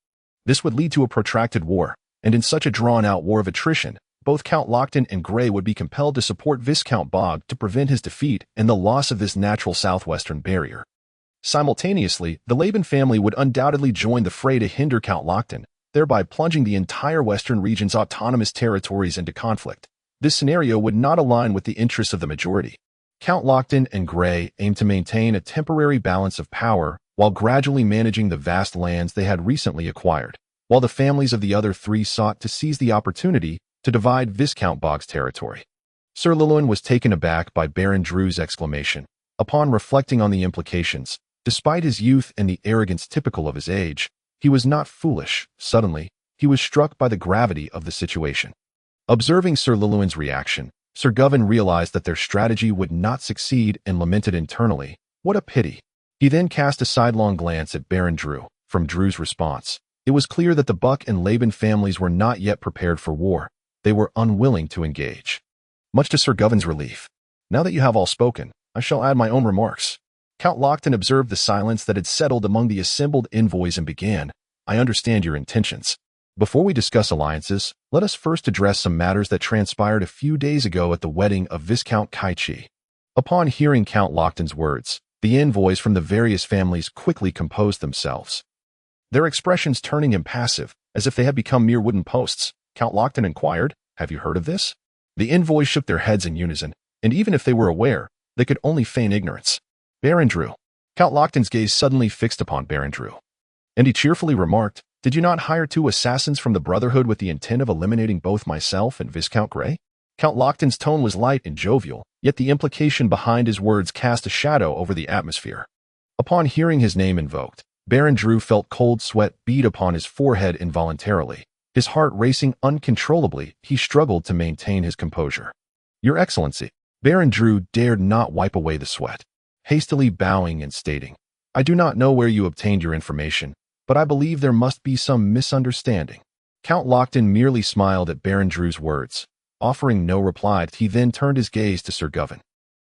This would lead to a protracted war, and in such a drawn-out war of attrition, both Count Lochtan and Grey would be compelled to support Viscount Bog to prevent his defeat and the loss of this natural southwestern barrier. Simultaneously, the Laban family would undoubtedly join the fray to hinder Count Lochtan, thereby plunging the entire western region's autonomous territories into conflict. This scenario would not align with the interests of the majority. Count Lochtan and Grey aimed to maintain a temporary balance of power while gradually managing the vast lands they had recently acquired, while the families of the other three sought to seize the opportunity to divide Viscount Bog's territory. Sir Luluin was taken aback by Baron Drew's exclamation. Upon reflecting on the implications, despite his youth and the arrogance typical of his age, he was not foolish. Suddenly, he was struck by the gravity of the situation. Observing Sir Luluin's reaction, Sir Govan realized that their strategy would not succeed and lamented internally, "What a pity." He then cast a sidelong glance at Baron Drew. From Drew's response, it was clear that the Buck and Laban families were not yet prepared for war. They were unwilling to engage. Much to Sir Govan's relief, Now that you have all spoken, I shall add my own remarks. Count Lockton observed the silence that had settled among the assembled envoys and began, I understand your intentions. Before we discuss alliances, let us first address some matters that transpired a few days ago at the wedding of Viscount Kaichi. Upon hearing Count Lockton's words, the envoys from the various families quickly composed themselves. Their expressions turning impassive, as if they had become mere wooden posts. Count Lockton inquired, "Have you heard of this?" The envoys shook their heads in unison, and even if they were aware, they could only feign ignorance. Baron Drew. Count Lockton's gaze suddenly fixed upon Baron Drew, and he cheerfully remarked, "Did you not hire 2 assassins from the Brotherhood with the intent of eliminating both myself and Viscount Grey?" Count Lockton's tone was light and jovial, yet the implication behind his words cast a shadow over the atmosphere. Upon hearing his name invoked, Baron Drew felt cold sweat bead upon his forehead involuntarily. His heart racing uncontrollably, he struggled to maintain his composure. "Your Excellency." Baron Drew dared not wipe away the sweat, hastily bowing and stating, "I do not know where you obtained your information, but I believe there must be some misunderstanding." Count Lockton merely smiled at Baron Drew's words. Offering no reply, he then turned his gaze to Sir Govan,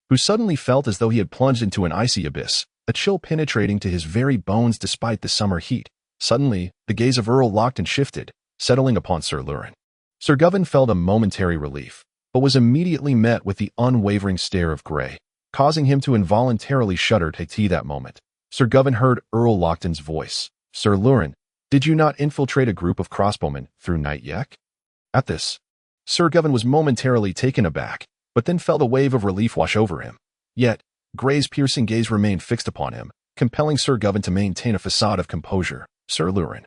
who suddenly felt as though he had plunged into an icy abyss, a chill penetrating to his very bones despite the summer heat. Suddenly, the gaze of Earl Lockton shifted, settling upon Sir Lurin. Sir Govan felt a momentary relief, but was immediately met with the unwavering stare of Grey, causing him to involuntarily shudder at that moment. Sir Govan heard Earl Lockton's voice. "Sir Lurin, did you not infiltrate a group of crossbowmen through Night Yek?" At this, Sir Govan was momentarily taken aback, but then felt a wave of relief wash over him. Yet, Grey's piercing gaze remained fixed upon him, compelling Sir Govan to maintain a facade of composure. Sir Lurin,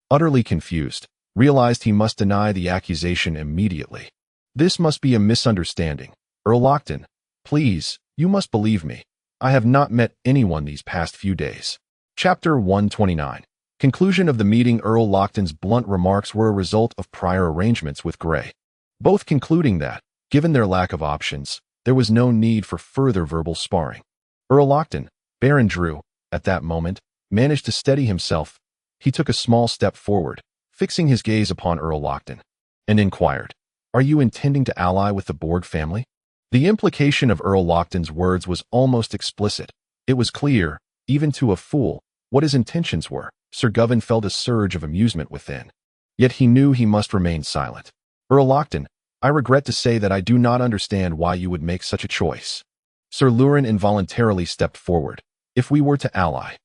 utterly confused, realized he must deny the accusation immediately. "This must be a misunderstanding. Earl Lockton, please, you must believe me. I have not met anyone these past few days." Chapter 129. Conclusion of the meeting. Earl Lockton's blunt remarks were a result of prior arrangements with Grey, both concluding that, given their lack of options, there was no need for further verbal sparring. Earl Lockton, Baron Drew, at that moment, managed to steady himself. He took a small step forward, fixing his gaze upon Earl Lockton, and inquired, "Are you intending to ally with the Borg family?" The implication of Earl Lockton's words was almost explicit. It was clear, even to a fool, what his intentions were. Sir Govan felt a surge of amusement within. Yet he knew he must remain silent. "Earl Lockton, I regret to say that I do not understand why you would make such a choice." Sir Lurin involuntarily stepped forward. "If we were to ally,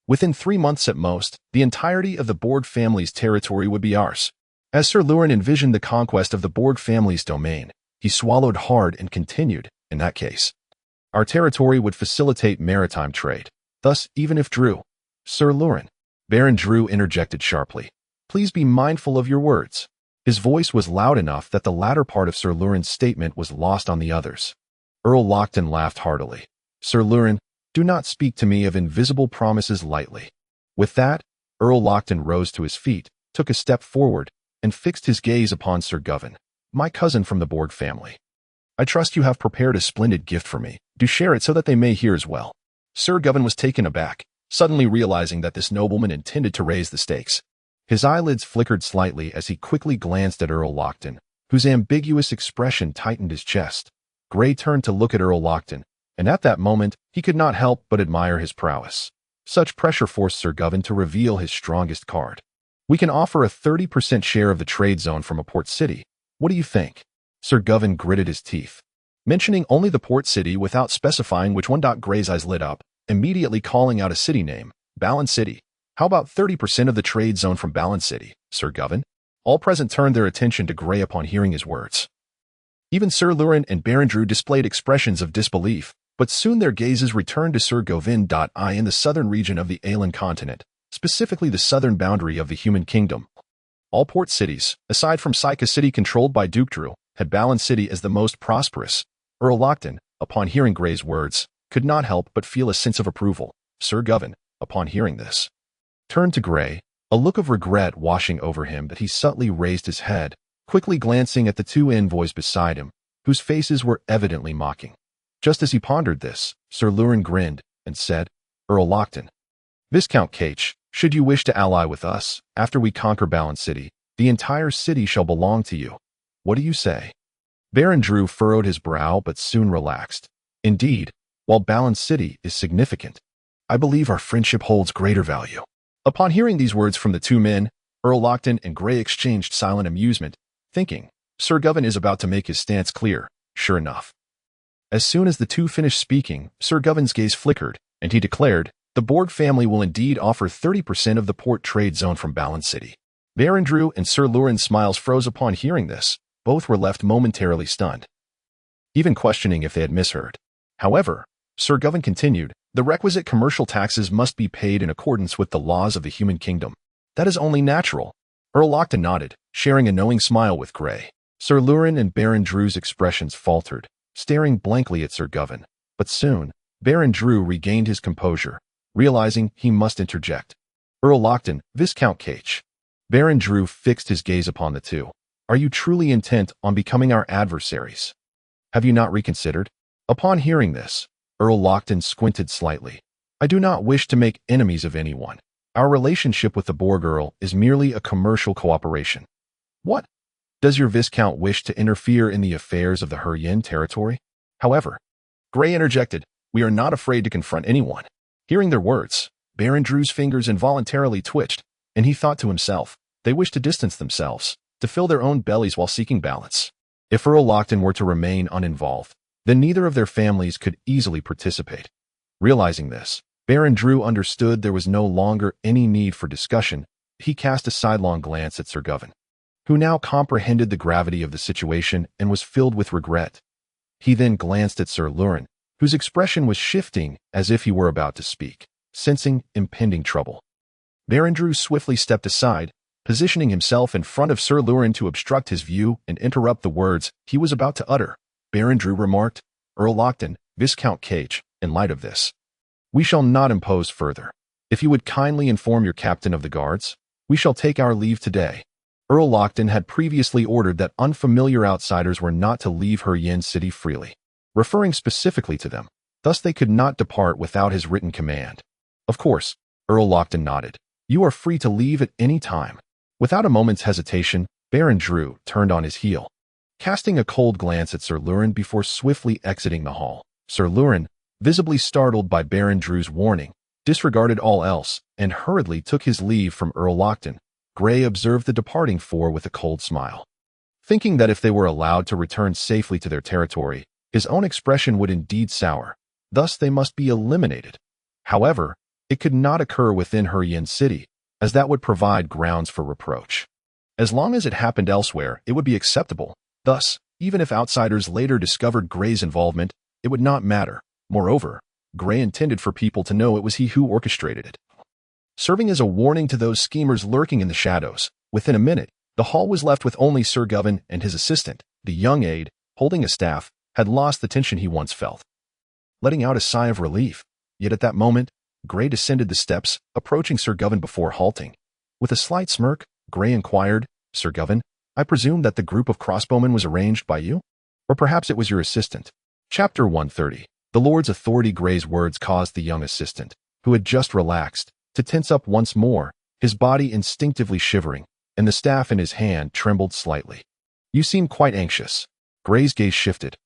within 3 months at most, the entirety of the Borg family's territory would be ours." As Sir Lurin envisioned the conquest of the Borg family's domain, he swallowed hard and continued, "In that case, our territory would facilitate maritime trade. Thus, even if Drew..." "Sir Lurin," Baron Drew interjected sharply, "please be mindful of your words." His voice was loud enough that the latter part of Sir Lurin's statement was lost on the others. Earl Lockton laughed heartily. "Sir Lurin, do not speak to me of invisible promises lightly." With that, Earl Lockton rose to his feet, took a step forward, and fixed his gaze upon Sir Govan. "My cousin from the Borg family. I trust you have prepared a splendid gift for me. Do share it so that they may hear as well." Sir Govan was taken aback, suddenly realizing that this nobleman intended to raise the stakes. His eyelids flickered slightly as he quickly glanced at Earl Lockton, whose ambiguous expression tightened his chest. Grey turned to look at Earl Lockton, and at that moment, he could not help but admire his prowess. Such pressure forced Sir Govan to reveal his strongest card. "We can offer a 30% share of the trade zone from a port city. What do you think?" Sir Govan gritted his teeth, mentioning only the port city without specifying which one. Grey's eyes lit up, immediately calling out a city name, Balance City. "How about 30% of the trade zone from Balance City, Sir Govan?" All present turned their attention to Grey upon hearing his words. Even Sir Lurin and Baron Drew displayed expressions of disbelief, but soon their gazes returned to Sir Govan. In the southern region of the Alien continent, specifically the southern boundary of the human kingdom. All port cities, aside from Psycha City controlled by Duke Drew, had Balance City as the most prosperous. Earl Lockton, upon hearing Grey's words, could not help but feel a sense of approval. Sir Govan, upon hearing this, turned to Grey, a look of regret washing over him that he subtly raised his head, quickly glancing at the 2 envoys beside him, whose faces were evidently mocking. Just as he pondered this, Sir Lurin grinned and said, "Earl Lockton, Viscount Kaichi, should you wish to ally with us, after we conquer Balance City, the entire city shall belong to you. What do you say?" Baron Drew furrowed his brow but soon relaxed. Indeed, while Balance City is significant, I believe our friendship holds greater value. Upon hearing these words from the two men, Earl Lockton and Gray exchanged silent amusement, thinking, Sir Govan is about to make his stance clear. Sure enough. As soon as the two finished speaking, Sir Govan's gaze flickered, and he declared, the Borg family will indeed offer 30% of the port trade zone from Balance City. Baron Drew and Sir Lurin's smiles froze upon hearing this. Both were left momentarily stunned, even questioning if they had misheard. However, Sir Govan continued, the requisite commercial taxes must be paid in accordance with the laws of the human kingdom. That is only natural. Earl Lockton nodded, sharing a knowing smile with Gray. Sir Lurin and Baron Drew's expressions faltered, staring blankly at Sir Govan. But soon, Baron Drew regained his composure, realizing he must interject. Earl Lockton, Viscount Cage. Baron Drew fixed his gaze upon the two. Are you truly intent on becoming our adversaries? Have you not reconsidered? Upon hearing this, Earl Lockton squinted slightly. I do not wish to make enemies of anyone. Our relationship with the Borg Earl is merely a commercial cooperation. What? Does your Viscount wish to interfere in the affairs of the Huryen territory? However, Gray interjected, we are not afraid to confront anyone. Hearing their words, Baron Drew's fingers involuntarily twitched, and he thought to himself, they wish to distance themselves, to fill their own bellies while seeking balance. If Earl Lockton were to remain uninvolved, then neither of their families could easily participate. Realizing this, Baron Drew understood there was no longer any need for discussion. He cast a sidelong glance at Sir Govan, who now comprehended the gravity of the situation and was filled with regret. He then glanced at Sir Lurin, whose expression was shifting as if he were about to speak, sensing impending trouble. Baron Drew swiftly stepped aside, positioning himself in front of Sir Lurin to obstruct his view and interrupt the words he was about to utter. Baron Drew remarked, Earl Lockton, Viscount Cage, in light of this, we shall not impose further. If you would kindly inform your captain of the guards, we shall take our leave today. Earl Lockton had previously ordered that unfamiliar outsiders were not to leave Huryen City freely, referring specifically to them. Thus they could not depart without his written command. Of course, Earl Lockton nodded. You are free to leave at any time. Without a moment's hesitation, Baron Drew turned on his heel, casting a cold glance at Sir Lurin before swiftly exiting the hall. Sir Lurin, visibly startled by Baron Drew's warning, disregarded all else and hurriedly took his leave from Earl Lockton. Gray observed the departing four with a cold smile, thinking that if they were allowed to return safely to their territory, his own expression would indeed sour. Thus they must be eliminated. However, it could not occur within Huryen City, as that would provide grounds for reproach. As long as it happened elsewhere, it would be acceptable. Thus, even if outsiders later discovered Gray's involvement, it would not matter. Moreover, Gray intended for people to know it was he who orchestrated it, serving as a warning to those schemers lurking in the shadows. Within a minute, the hall was left with only Sir Govan and his assistant. The young aide, holding a staff, had lost the tension he once felt, letting out a sigh of relief. Yet at that moment, Gray descended the steps, approaching Sir Govan before halting. With a slight smirk, Gray inquired, Sir Govan, I presume that the group of crossbowmen was arranged by you? Or perhaps it was your assistant? Chapter 130. The Lord's authority. Gray's words caused the young assistant, who had just relaxed, to tense up once more, his body instinctively shivering, and the staff in his hand trembled slightly. You seem quite anxious. Gray's gaze shifted,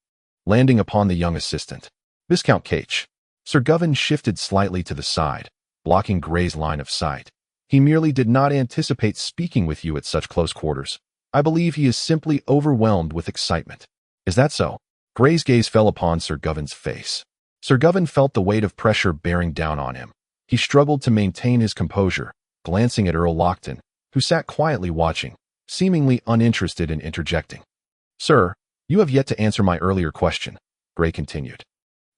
landing upon the young assistant. Viscount Cage. Sir Govan shifted slightly to the side, blocking Gray's line of sight. He merely did not anticipate speaking with you at such close quarters. I believe he is simply overwhelmed with excitement. Is that so? Gray's gaze fell upon Sir Govan's face. Sir Govan felt the weight of pressure bearing down on him. He struggled to maintain his composure, glancing at Earl Lockton, who sat quietly watching, seemingly uninterested in interjecting. Sir, you have yet to answer my earlier question, Gray continued.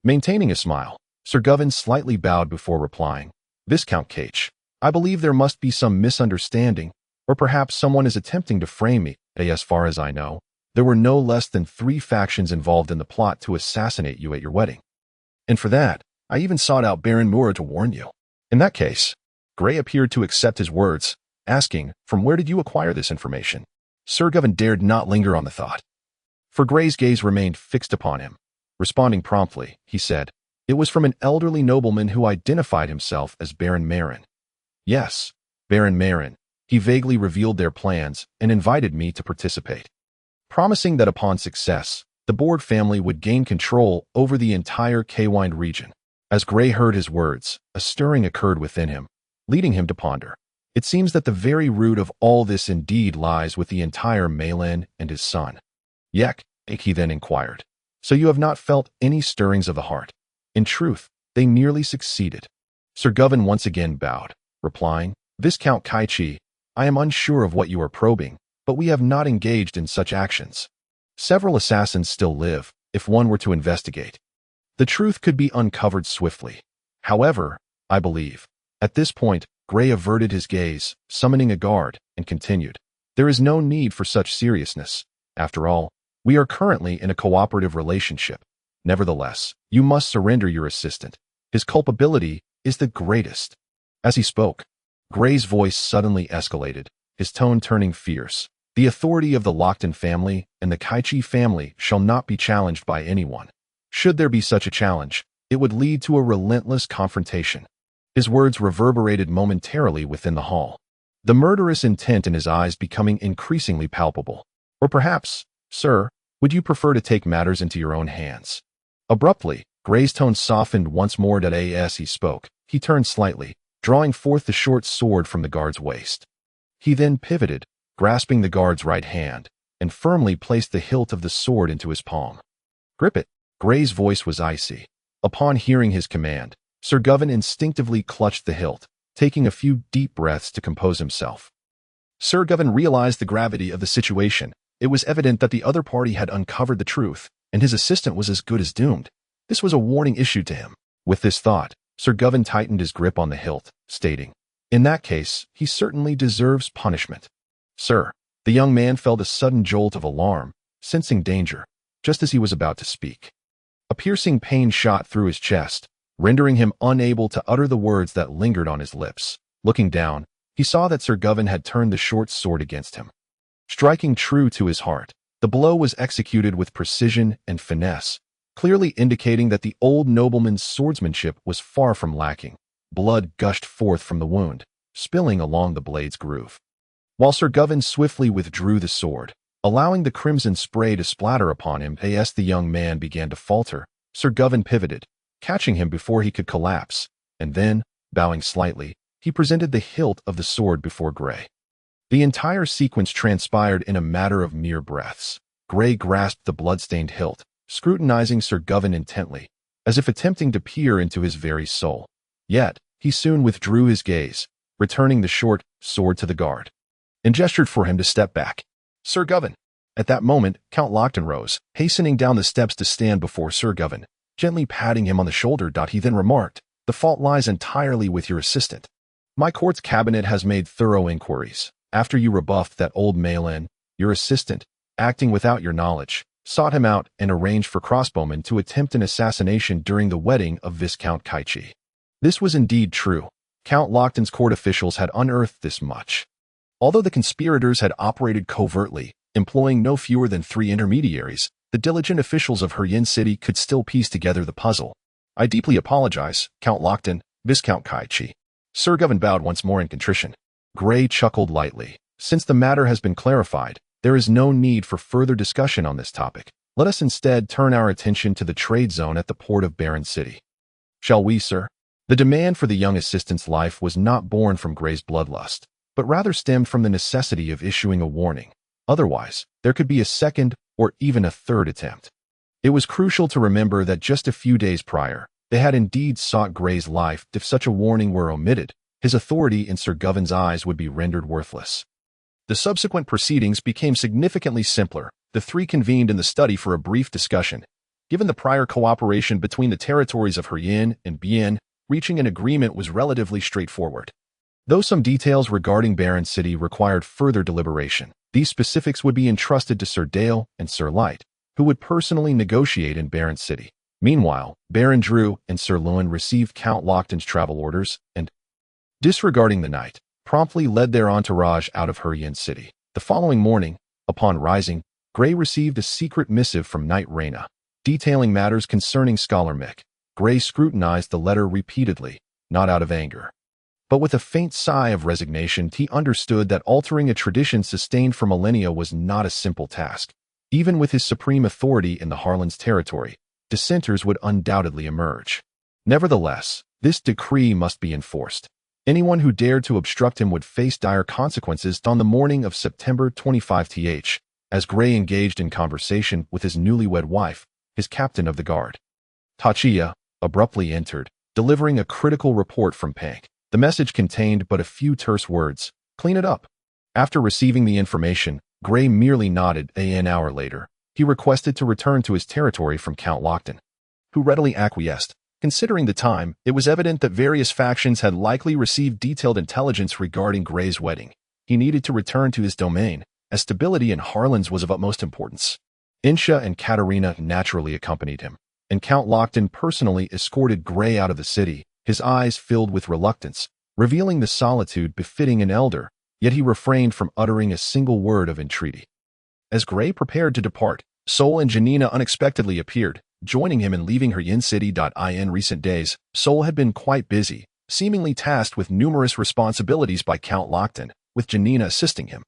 Maintaining a smile, Sir Govan slightly bowed before replying. Viscount Cage, I believe there must be some misunderstanding, or perhaps someone is attempting to frame me. As far as I know, there were no less than 3 factions involved in the plot to assassinate you at your wedding. And for that, I even sought out Baron Moore to warn you. In that case, Gray appeared to accept his words, asking, from where did you acquire this information? Sir Govan dared not linger on the thought, for Gray's gaze remained fixed upon him. Responding promptly, he said, it was from an elderly nobleman who identified himself as Baron Marin. Yes, Baron Marin. He vaguely revealed their plans and invited me to participate. promising that upon success, the Board family would gain control over the entire Keywind region. As Gray heard his words, a stirring occurred within him, leading him to ponder. It seems that the very root of all this indeed lies with the entire Mayland and his son. Yek, he then inquired. So you have not felt any stirrings of the heart. In truth, they nearly succeeded. Sir Govan once again bowed, replying, Viscount Kaichi, I am unsure of what you are probing, but we have not engaged in such actions. Several assassins still live, if one were to investigate. The truth could be uncovered swiftly. However, I believe. At this point, Gray averted his gaze, summoning a guard, and continued. There is no need for such seriousness. After all, we are currently in a cooperative relationship. Nevertheless, you must surrender your assistant. His culpability is the greatest. As he spoke, Gray's voice suddenly escalated, his tone turning fierce. The authority of the Lockton family and the Kaichi family shall not be challenged by anyone. Should there be such a challenge, it would lead to a relentless confrontation. His words reverberated momentarily within the hall, the murderous intent in his eyes becoming increasingly palpable. Or perhaps, sir, would you prefer to take matters into your own hands? Abruptly, Gray's tone softened once more. As he spoke, he turned slightly, drawing forth the short sword from the guard's waist. He then pivoted, grasping the guard's right hand, and firmly placed the hilt of the sword into his palm. Grip it. Gray's voice was icy. Upon hearing his command, Sir Govan instinctively clutched the hilt, taking a few deep breaths to compose himself. Sir Govan realized the gravity of the situation. It was evident that the other party had uncovered the truth, and his assistant was as good as doomed. This was a warning issued to him. With this thought, Sir Govan tightened his grip on the hilt, stating, In that case, he certainly deserves punishment. Sir, the young man felt a sudden jolt of alarm, sensing danger, just as he was about to speak. A piercing pain shot through his chest, rendering him unable to utter the words that lingered on his lips. Looking down, he saw that Sir Govan had turned the short sword against him. Striking true to his heart, the blow was executed with precision and finesse, clearly indicating that the old nobleman's swordsmanship was far from lacking. Blood gushed forth from the wound, spilling along the blade's groove. While Sir Govan swiftly withdrew the sword, allowing the crimson spray to splatter upon him as the young man began to falter, Sir Govan pivoted, catching him before he could collapse, and then, bowing slightly, he presented the hilt of the sword before Gray. The entire sequence transpired in a matter of mere breaths. Gray grasped the blood-stained hilt, scrutinizing Sir Govan intently, as if attempting to peer into his very soul. Yet, he soon withdrew his gaze, returning the short sword to the guard, and gestured for him to step back. Sir Govan. At that moment, Count Lockton rose, hastening down the steps to stand before Sir Govan, gently patting him on the shoulder. He then remarked, The fault lies entirely with your assistant. My court's cabinet has made thorough inquiries. After you rebuffed that old Malin, your assistant, acting without your knowledge, sought him out and arranged for crossbowmen to attempt an assassination during the wedding of Viscount Kaichi. This was indeed true. Count Lockton's court officials had unearthed this much. Although the conspirators had operated covertly, employing no fewer than 3 intermediaries, the diligent officials of Harland City could still piece together the puzzle. I deeply apologize, Count Lockton, Viscount Kaichi. Sir Govan bowed once more in contrition. Gray chuckled lightly. Since the matter has been clarified, there is no need for further discussion on this topic. Let us instead turn our attention to the trade zone at the port of Baron City. Shall we, sir? The demand for the young assistant's life was not born from Gray's bloodlust, but rather stemmed from the necessity of issuing a warning. Otherwise, there could be a second or even a third attempt. It was crucial to remember that just a few days prior, they had indeed sought Gray's life. If such a warning were omitted, his authority in Sir Govan's eyes would be rendered worthless. The subsequent proceedings became significantly simpler. The 3 convened in the study for a brief discussion. Given the prior cooperation between the territories of Harland and Bien, reaching an agreement was relatively straightforward. Though some details regarding Baron City required further deliberation, these specifics would be entrusted to Sir Dale and Sir Light, who would personally negotiate in Baron City. Meanwhile, Baron Drew and Sir Lewin received Count Lockton's travel orders and, disregarding the night, promptly led their entourage out of Harland City. The following morning, upon rising, Gray received a secret missive from Knight Reyna, detailing matters concerning Scholar Mick. Gray scrutinized the letter repeatedly, not out of anger, but with a faint sigh of resignation. He understood that altering a tradition sustained for millennia was not a simple task. Even with his supreme authority in the Harland's territory, dissenters would undoubtedly emerge. Nevertheless, this decree must be enforced. Anyone who dared to obstruct him would face dire consequences. On the morning of September 25th, as Gray engaged in conversation with his newlywed wife, his captain of the guard, Tachia, abruptly entered, delivering a critical report from Pank. The message contained but a few terse words: "Clean it up." After receiving the information, Gray merely nodded. An hour later, he requested to return to his territory from Count Lockton, who readily acquiesced. Considering the time, it was evident that various factions had likely received detailed intelligence regarding Gray's wedding. He needed to return to his domain, as stability in Harland's was of utmost importance. Insha and Katerina naturally accompanied him, and Count Lockton personally escorted Gray out of the city, his eyes filled with reluctance, revealing the solitude befitting an elder, yet he refrained from uttering a single word of entreaty. As Gray prepared to depart, Sol and Janina unexpectedly appeared, joining him in leaving her yin city. In recent days, Sol had been quite busy, seemingly tasked with numerous responsibilities by Count Lockton, with Janina assisting him.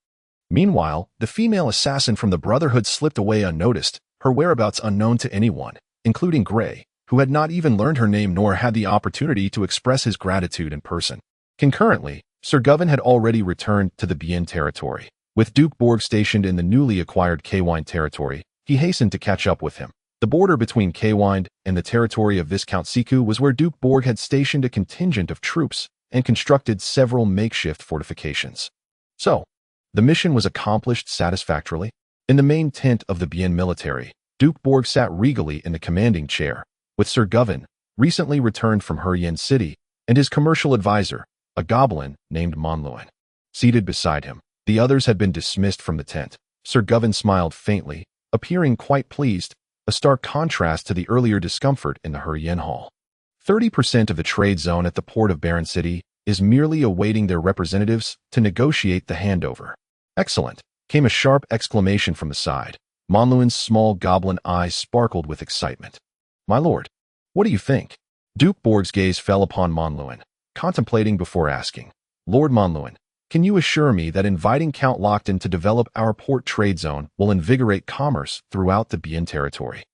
Meanwhile, the female assassin from the Brotherhood slipped away unnoticed, her whereabouts unknown to anyone, including Gray, who had not even learned her name nor had the opportunity to express his gratitude in person. Concurrently, Sir Govan had already returned to the Bien territory. With Duke Borg stationed in the newly acquired Kaywine territory, he hastened to catch up with him. The border between Kaywine and the territory of Viscount Siku was where Duke Borg had stationed a contingent of troops and constructed several makeshift fortifications. So, the mission was accomplished satisfactorily. In the main tent of the Bien military, Duke Borg sat regally in the commanding chair, with Sir Govan, recently returned from her yin city, and his commercial advisor, a goblin named Monluin, seated beside him. The others had been dismissed from the tent. Sir Govan smiled faintly, appearing quite pleased, a stark contrast to the earlier discomfort in the Yin Hall. 30% of the trade zone at the port of Baron City is merely awaiting their representatives to negotiate the handover. Excellent, came a sharp exclamation from the side. Monluin's small goblin eyes sparkled with excitement. My lord, what do you think? Duke Borg's gaze fell upon Monluin, contemplating before asking. Lord Monluin, can you assure me that inviting Count Lockton to develop our port trade zone will invigorate commerce throughout the Bien territory?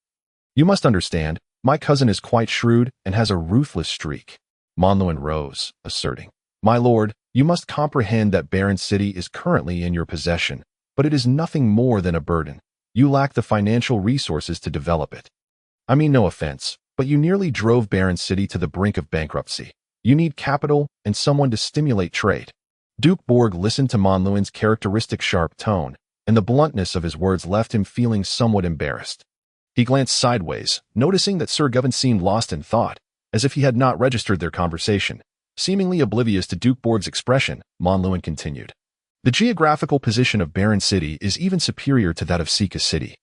You must understand, my cousin is quite shrewd and has a ruthless streak. Monluin rose, asserting, My lord, you must comprehend that Baron City is currently in your possession, but it is nothing more than a burden. You lack the financial resources to develop it. I mean no offense, but you nearly drove Baron City to the brink of bankruptcy. You need capital and someone to stimulate trade. Duke Borg listened to Monluin's characteristic sharp tone, and the bluntness of his words left him feeling somewhat embarrassed. He glanced sideways, noticing that Sir Govan seemed lost in thought, as if he had not registered their conversation. Seemingly oblivious to Duke Borg's expression, Monluin continued. The geographical position of Baron City is even superior to that of Sika City.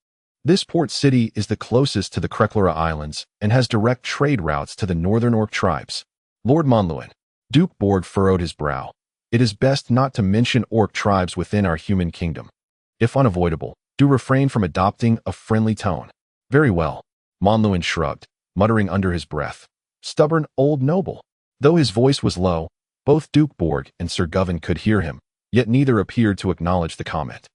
This port city is the closest to the Kreklura Islands and has direct trade routes to the northern Orc tribes. Lord Monluin, Duke Borg furrowed his brow. It is best not to mention Orc tribes within our human kingdom. If unavoidable, do refrain from adopting a friendly tone. Very well. Monluin shrugged, muttering under his breath. Stubborn old noble. Though his voice was low, both Duke Borg and Sir Govan could hear him, yet neither appeared to acknowledge the comment.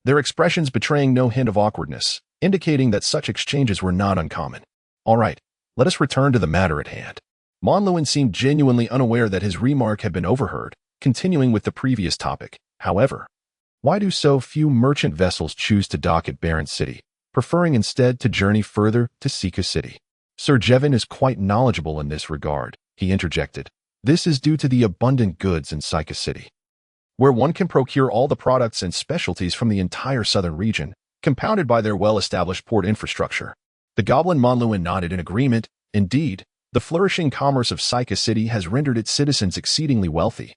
Their expressions betraying no hint of awkwardness, indicating that such exchanges were not uncommon. All right, let us return to the matter at hand. Monluin seemed genuinely unaware that his remark had been overheard, continuing with the previous topic. However, why do so few merchant vessels choose to dock at Baron City, preferring instead to journey further to Sika City? Sir Jevin is quite knowledgeable in this regard, he interjected. This is due to the abundant goods in Sika City, where one can procure all the products and specialties from the entire southern region, compounded by their well-established port infrastructure. The goblin Monluin nodded in agreement. Indeed, the flourishing commerce of Sika City has rendered its citizens exceedingly wealthy,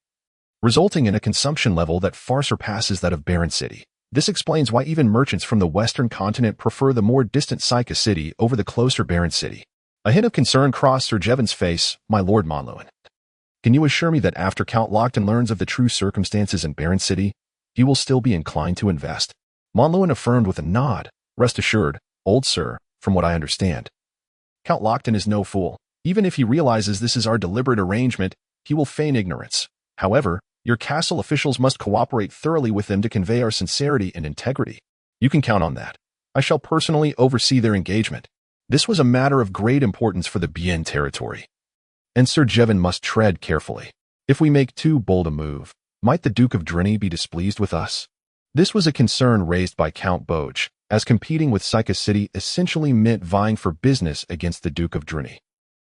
resulting in a consumption level that far surpasses that of Baron City. This explains why even merchants from the western continent prefer the more distant Sika City over the closer Baron City. A hint of concern crossed Sir Jevin's face. My lord Monluin, can you assure me that after Count Lockton learns of the true circumstances in Baron City, he will still be inclined to invest? Monluin affirmed with a nod. Rest assured, old sir, from what I understand, Count Lockton is no fool. Even if he realizes this is our deliberate arrangement, he will feign ignorance. However, your castle officials must cooperate thoroughly with them to convey our sincerity and integrity. You can count on that. I shall personally oversee their engagement. This was a matter of great importance for the Bien territory, and Sir Jevon must tread carefully. If we make too bold a move, might the Duke of Drini be displeased with us? This was a concern raised by Count Boge, as competing with Syca City essentially meant vying for business against the Duke of Drini.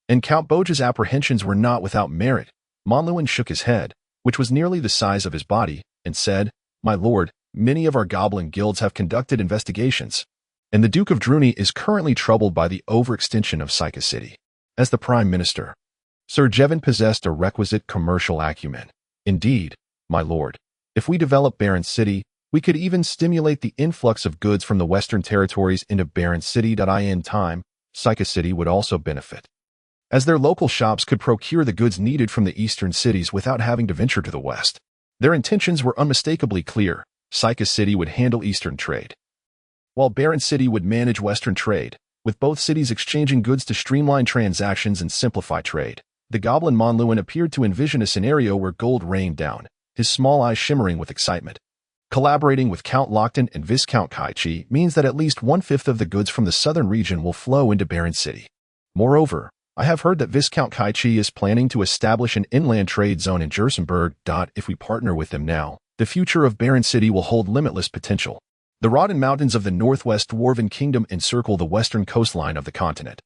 And Count Boge's apprehensions were not without merit. Monluin shook his head, which was nearly the size of his body, and said, "My lord, many of our goblin guilds have conducted investigations, and the Duke of Drini is currently troubled by the overextension of Syca City." As the Prime Minister, Sir Jevon possessed a requisite commercial acumen. "Indeed, my lord, if we develop Barren City, we could even stimulate the influx of goods from the western territories into Barren City. In time, Syca City would also benefit, as their local shops could procure the goods needed from the eastern cities without having to venture to the west." Their intentions were unmistakably clear. Syca City would handle eastern trade, while Barren City would manage western trade, with both cities exchanging goods to streamline transactions and simplify trade. The goblin Monluin appeared to envision a scenario where gold rained down, his small eyes shimmering with excitement. Collaborating with Count Lockton and Viscount Kaichi means that at least 1/5 of the goods from the southern region will flow into Barren City. Moreover, I have heard that Viscount Kaichi is planning to establish an inland trade zone in Jersenberg. If we partner with them now, the future of Barren City will hold limitless potential. The Rodden Mountains of the Northwest Dwarven Kingdom encircle the western coastline of the continent,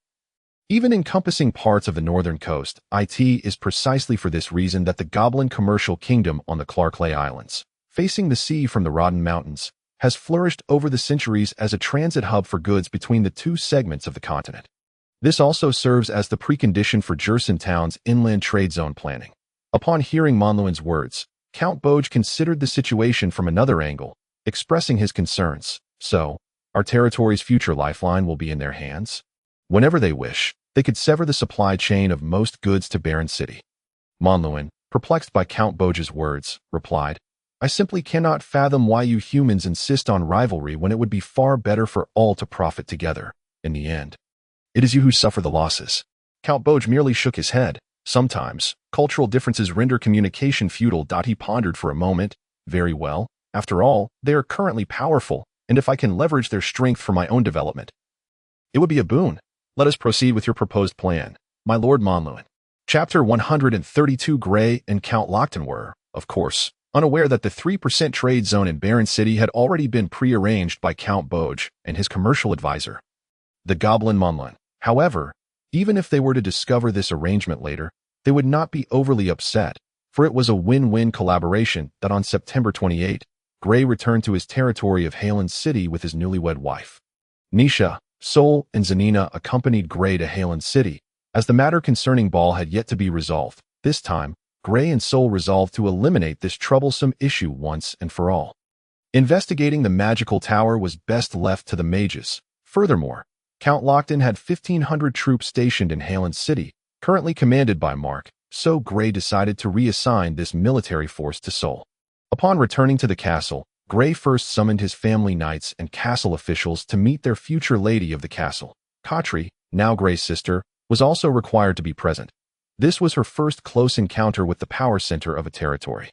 even encompassing parts of the northern coast. It is precisely for this reason that the Goblin Commercial Kingdom on the Clarkley Islands, facing the sea from the Rodden Mountains, has flourished over the centuries as a transit hub for goods between the two segments of the continent. This also serves as the precondition for Jersentown's inland trade zone planning. Upon hearing Monluin's words, Count Boge considered the situation from another angle, expressing his concerns. "So, our territory's future lifeline will be in their hands? Whenever they wish, they could sever the supply chain of most goods to Barren City." Monluin, perplexed by Count Boge's words, replied, "I simply cannot fathom why you humans insist on rivalry when it would be far better for all to profit together. In the end, it is you who suffer the losses." Count Boge merely shook his head. "Sometimes, cultural differences render communication futile." He pondered for a moment. "Very well. After all, they are currently powerful, and if I can leverage their strength for my own development, it would be a boon. Let us proceed with your proposed plan, my Lord Monluin." Chapter 132. Gray and Count Lockton were, of course, unaware that the 3% trade zone in Barren City had already been prearranged by Count Boge and his commercial advisor, the Goblin Monluin. However, even if they were to discover this arrangement later, they would not be overly upset, for it was a win-win collaboration. That on September 28, Gray returned to his territory of Harland City with his newlywed wife. Nisha, Sol, and Zanina accompanied Gray to Harland City, as the matter concerning Ball had yet to be resolved. This time, Gray and Sol resolved to eliminate this troublesome issue once and for all. Investigating the magical tower was best left to the mages. Furthermore, Count Lockton had 1,500 troops stationed in Harland City, currently commanded by Mark, so Gray decided to reassign this military force to Sol. Upon returning to the castle, Gray first summoned his family knights and castle officials to meet their future lady of the castle. Katri, now Gray's sister, was also required to be present. This was her first close encounter with the power center of a territory.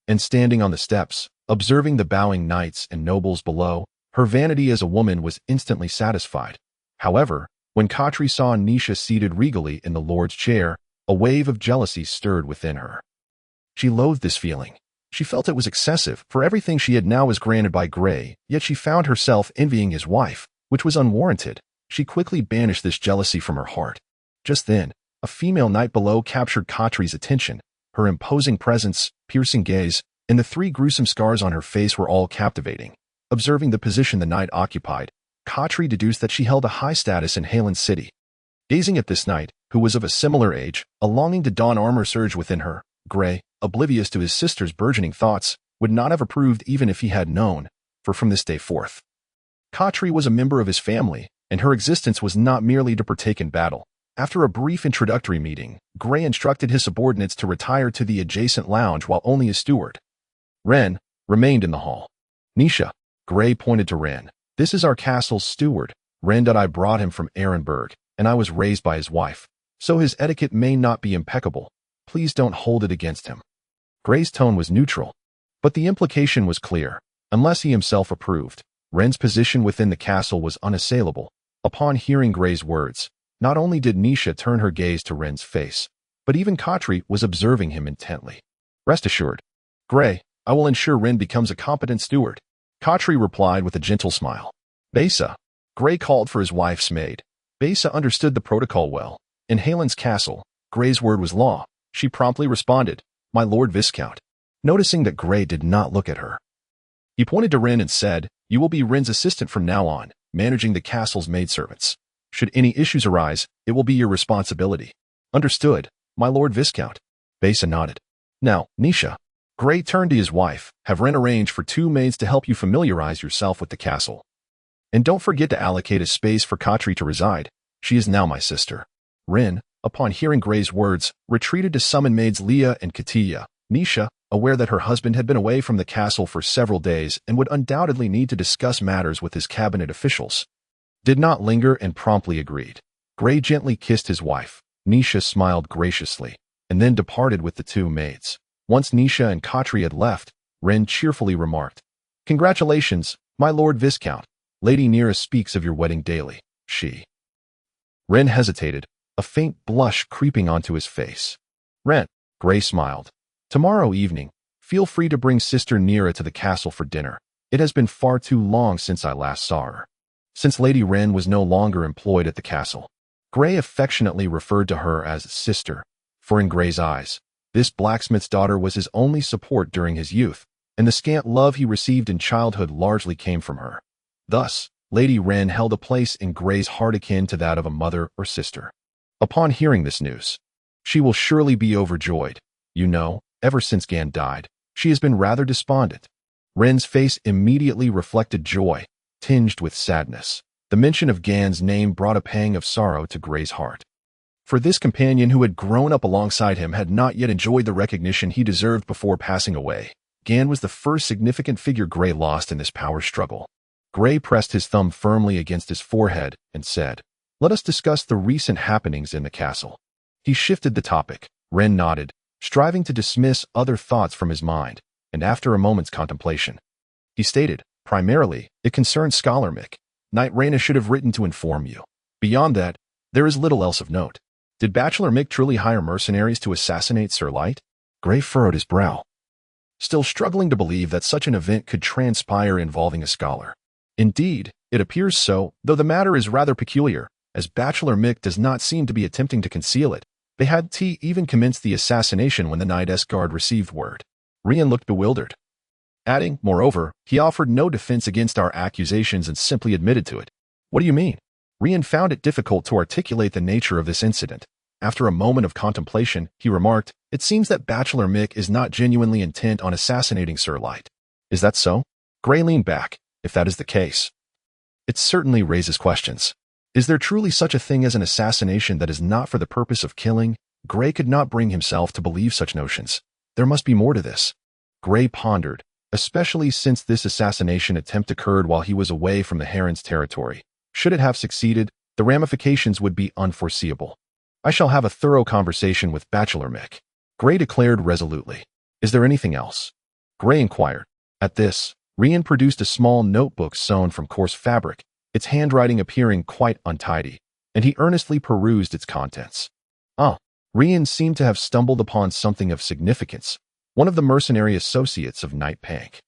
And standing on the steps, observing the bowing knights and nobles below, her vanity as a woman was instantly satisfied. However, when Katri saw Nisha seated regally in the Lord's chair, a wave of jealousy stirred within her. She loathed this feeling. She felt it was excessive, for everything she had now was granted by Gray, yet she found herself envying his wife, which was unwarranted. She quickly banished this jealousy from her heart. Just then, a female knight below captured Katri's attention. Her imposing presence, piercing gaze, and the 3 gruesome scars on her face were all captivating. Observing the position the knight occupied, Katri deduced that she held a high status in Harland City. Gazing at this knight, who was of a similar age, a longing to don armor surged within her. Gray, oblivious to his sister's burgeoning thoughts, would not have approved even if he had known, for from this day forth, Katri was a member of his family, and her existence was not merely to partake in battle. After a brief introductory meeting, Gray instructed his subordinates to retire to the adjacent lounge while only his steward, Ren, remained in the hall. "Nisha," Gray pointed to Ren. "This is our castle's steward. Ren. I brought him from Ehrenberg, and I was raised by his wife, so his etiquette may not be impeccable. Please don't hold it against him." Gray's tone was neutral, but the implication was clear. Unless he himself approved, Ren's position within the castle was unassailable. Upon hearing Gray's words, not only did Nisha turn her gaze to Ren's face, but even Khatri was observing him intently. Rest assured, Gray, I will ensure Ren becomes a competent steward. Khatri replied with a gentle smile. Besa. Gray called for his wife's maid. Besa understood the protocol well. In Harland's castle, Gray's word was law. She promptly responded, My Lord Viscount. Noticing that Gray did not look at her, he pointed to Ren and said, You will be Ren's assistant from now on, managing the castle's maidservants. Should any issues arise, it will be your responsibility. Understood, my Lord Viscount. Besa nodded. Now, Nisha. Gray turned to his wife. Have Ren arrange for 2 maids to help you familiarize yourself with the castle. And don't forget to allocate a space for Khatri to reside. She is now my sister. Ren, upon hearing Gray's words, retreated to summon maids Leah and Katia. Nisha, aware that her husband had been away from the castle for several days and would undoubtedly need to discuss matters with his cabinet officials, did not linger and promptly agreed. Gray gently kissed his wife. Nisha smiled graciously, and then departed with the 2 maids. Once Nisha and Khatri had left, Ren cheerfully remarked, Congratulations, my Lord Viscount. Lady Neera speaks of your wedding daily. Ren hesitated, a faint blush creeping onto his face. Ren, Gray smiled. Tomorrow evening, feel free to bring Sister Neera to the castle for dinner. It has been far too long since I last saw her. Since Lady Ren was no longer employed at the castle, Gray affectionately referred to her as sister, for in Gray's eyes, this blacksmith's daughter was his only support during his youth, and the scant love he received in childhood largely came from her. Thus, Lady Ren held a place in Gray's heart akin to that of a mother or sister. Upon hearing this news, she will surely be overjoyed. You know, ever since Gan died, she has been rather despondent. Ren's face immediately reflected joy, tinged with sadness. The mention of Gan's name brought a pang of sorrow to Gray's heart. For this companion who had grown up alongside him had not yet enjoyed the recognition he deserved before passing away. Gan was the first significant figure Gray lost in this power struggle. Gray pressed his thumb firmly against his forehead and said, Let us discuss the recent happenings in the castle. He shifted the topic. Ren nodded, striving to dismiss other thoughts from his mind, and after a moment's contemplation, he stated, Primarily, it concerns Scholar Mick. Knight Reyna should have written to inform you. Beyond that, there is little else of note. Did Bachelor Mick truly hire mercenaries to assassinate Sir Light? Gray furrowed his brow, still struggling to believe that such an event could transpire involving a scholar. Indeed, it appears so, though the matter is rather peculiar, as Bachelor Mick does not seem to be attempting to conceal it. They had even commenced the assassination when the Knight Guard received word. Rian looked bewildered, adding, Moreover, he offered no defense against our accusations and simply admitted to it. What do you mean? Rian found it difficult to articulate the nature of this incident. After a moment of contemplation, he remarked, It seems that Bachelor Mick is not genuinely intent on assassinating Sir Light. Is that so? Gray leaned back. If that is the case, it certainly raises questions. Is there truly such a thing as an assassination that is not for the purpose of killing? Gray could not bring himself to believe such notions. There must be more to this. Gray pondered, especially since this assassination attempt occurred while he was away from the Heron's territory. Should it have succeeded, the ramifications would be unforeseeable. I shall have a thorough conversation with Bachelor Mick, Gray declared resolutely. Is there anything else? Gray inquired. At this, Rian produced a small notebook sewn from coarse fabric, its handwriting appearing quite untidy, and he earnestly perused its contents. Rian seemed to have stumbled upon something of significance. One of the mercenary associates of Knight Pank,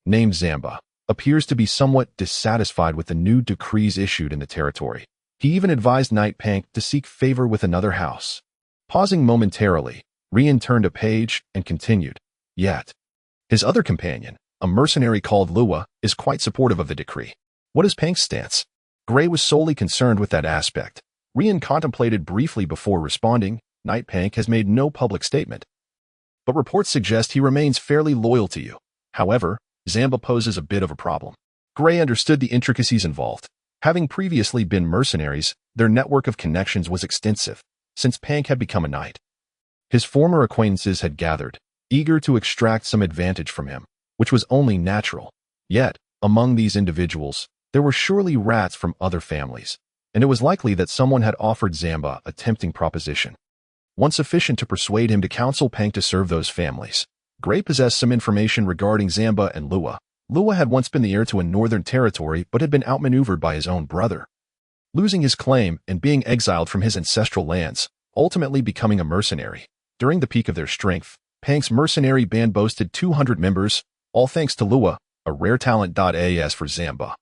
named Zamba, appears to be somewhat dissatisfied with the new decrees issued in the territory. He even advised Knight Pank to seek favor with another house. Pausing momentarily, Rian turned a page and continued. Yet, his other companion, a mercenary called Lua, is quite supportive of the decree. What is Pank's stance? Gray was solely concerned with that aspect. Rian contemplated briefly before responding. Knight Pank has made no public statement, but reports suggest he remains fairly loyal to you. However, Zamba poses a bit of a problem. Gray understood the intricacies involved. Having previously been mercenaries, their network of connections was extensive, since Pank had become a knight. His former acquaintances had gathered, eager to extract some advantage from him, which was only natural. Yet, among these individuals, there were surely rats from other families, and it was likely that someone had offered Zamba a tempting proposition, one sufficient to persuade him to counsel Pank to serve those families. Gray possessed some information regarding Zamba and Lua, Lua had once been the heir to a northern territory but had been outmaneuvered by his own brother, losing his claim and being exiled from his ancestral lands, ultimately becoming a mercenary. During the peak of their strength, Pang's mercenary band boasted 200 members, all thanks to Lua, a rare talent. As for Zamba,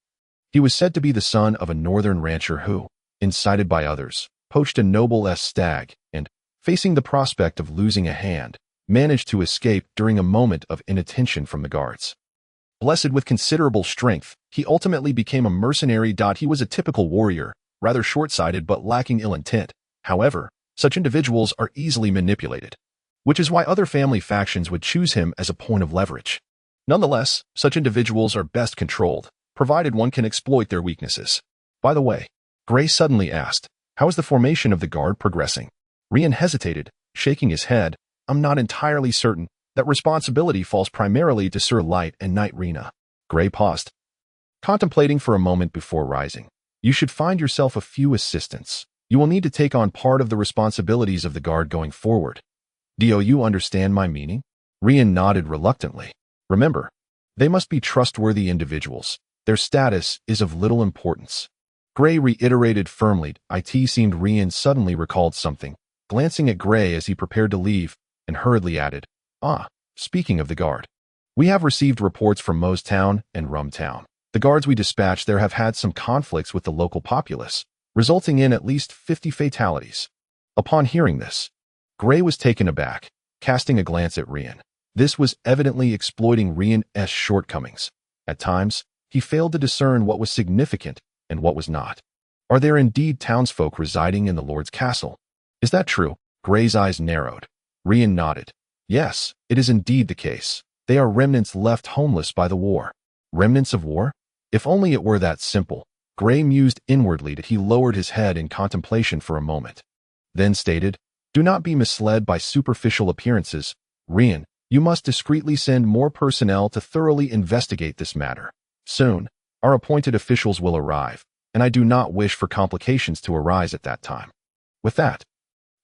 he was said to be the son of a northern rancher who, incited by others, poached a noble stag and, facing the prospect of losing a hand, managed to escape during a moment of inattention from the guards. Blessed with considerable strength, he ultimately became a mercenary. He was a typical warrior, rather short-sighted but lacking ill intent. However, such individuals are easily manipulated, which is why other family factions would choose him as a point of leverage. Nonetheless, such individuals are best controlled, provided one can exploit their weaknesses. By the way, Gray suddenly asked, how is the formation of the guard progressing? Rian hesitated, shaking his head. I'm not entirely certain. That responsibility falls primarily to Sir Light and Knight Rena. Gray paused, contemplating for a moment before rising. You should find yourself a few assistants. You will need to take on part of the responsibilities of the guard going forward. Do you understand my meaning? Rian nodded reluctantly. Remember, they must be trustworthy individuals. Their status is of little importance. Gray reiterated firmly. It seemed Rian suddenly recalled something, glancing at Gray as he prepared to leave, and hurriedly added, speaking of the guard. We have received reports from Moe's Town and Rum Town. The guards we dispatched there have had some conflicts with the local populace, resulting in at least 50 fatalities. Upon hearing this, Gray was taken aback, casting a glance at Rian. This was evidently exploiting Rian's shortcomings. At times, he failed to discern what was significant and what was not. Are there indeed townsfolk residing in the Lord's castle? Is that true? Gray's eyes narrowed. Rian nodded. Yes, it is indeed the case. They are remnants left homeless by the war. Remnants of war? If only it were that simple. Gray mused inwardly that he lowered his head in contemplation for a moment, then stated, do not be misled by superficial appearances. Rian, you must discreetly send more personnel to thoroughly investigate this matter. Soon, our appointed officials will arrive, and I do not wish for complications to arise at that time. With that,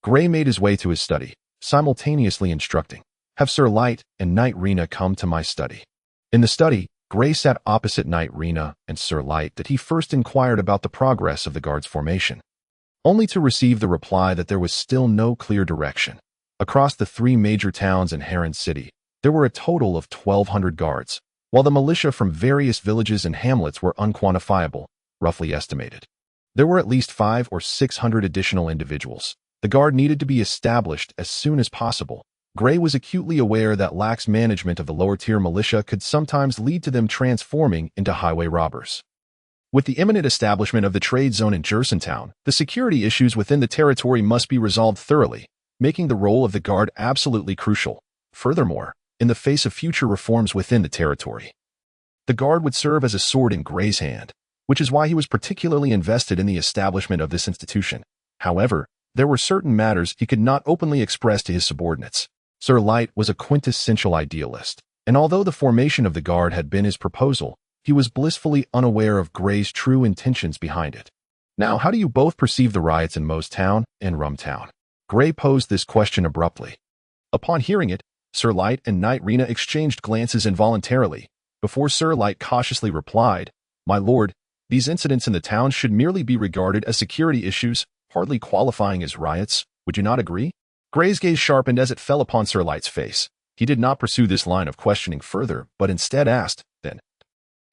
Gray made his way to his study, simultaneously instructing, have Sir Light and Knight Rena come to my study. In the study, Gray sat opposite Knight Rena and Sir Light that he first inquired about the progress of the guard's formation, only to receive the reply that there was still no clear direction. Across the 3 major towns in Harland City, there were a total of 1,200 guards, while the militia from various villages and hamlets were unquantifiable, roughly estimated. There were at least 500 or 600 additional individuals. The guard needed to be established as soon as possible. Gray was acutely aware that lax management of the lower-tier militia could sometimes lead to them transforming into highway robbers. With the imminent establishment of the trade zone in Jersontown, the security issues within the territory must be resolved thoroughly, making the role of the guard absolutely crucial. Furthermore, in the face of future reforms within the territory, the guard would serve as a sword in Gray's hand, which is why he was particularly invested in the establishment of this institution. However, there were certain matters he could not openly express to his subordinates. Sir Light was a quintessential idealist, and although the formation of the guard had been his proposal, he was blissfully unaware of Gray's true intentions behind it. Now, how do you both perceive the riots in Moe's Town and Rum Town? Gray posed this question abruptly. Upon hearing it, Sir Light and Knight Rena exchanged glances involuntarily, before Sir Light cautiously replied, My lord, these incidents in the town should merely be regarded as security issues, hardly qualifying as riots. Would you not agree? Gray's gaze sharpened as it fell upon Sir Light's face. He did not pursue this line of questioning further, but instead asked, then,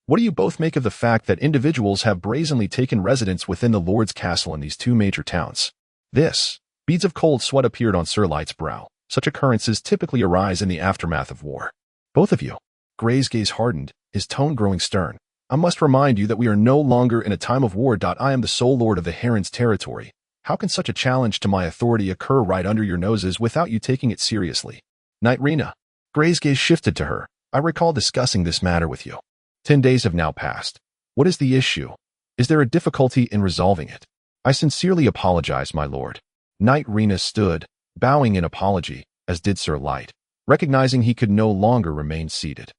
what do you both make of the fact that individuals have brazenly taken residence within the Lord's castle in these 2 major towns? Beads of cold sweat appeared on Sir Light's brow. Such occurrences typically arise in the aftermath of war. Both of you. Gray's gaze hardened, his tone growing stern. I must remind you that we are no longer in a time of war. I am the sole lord of the Harland's territory. How can such a challenge to my authority occur right under your noses without you taking it seriously? Knight Rena. Gray's gaze shifted to her. I recall discussing this matter with you. 10 days have now passed. What is the issue? Is there a difficulty in resolving it? I sincerely apologize, my lord. Knight Rena stood, bowing in apology, as did Sir Light, recognizing he could no longer remain seated.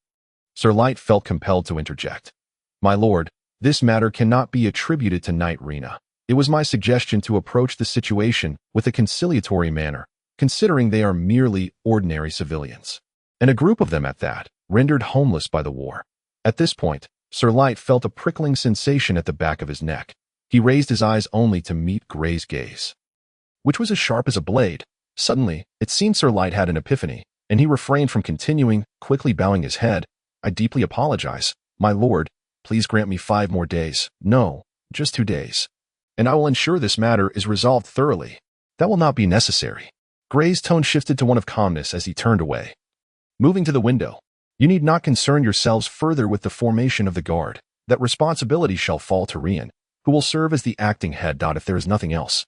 Sir Light felt compelled to interject. My lord, this matter cannot be attributed to Knight Rena. It was my suggestion to approach the situation with a conciliatory manner, considering they are merely ordinary civilians, and a group of them at that, rendered homeless by the war. At this point, Sir Light felt a prickling sensation at the back of his neck. He raised his eyes only to meet Gray's gaze, which was as sharp as a blade. Suddenly, it seemed Sir Light had an epiphany, and he refrained from continuing, quickly bowing his head. "I deeply apologize, my lord. Please grant me 5 more days. No, just 2 days. And I will ensure this matter is resolved thoroughly." "That will not be necessary." Gray's tone shifted to one of calmness as he turned away. Moving to the window, "You need not concern yourselves further with the formation of the guard. That responsibility shall fall to Rian, who will serve as the acting head. If there is nothing else,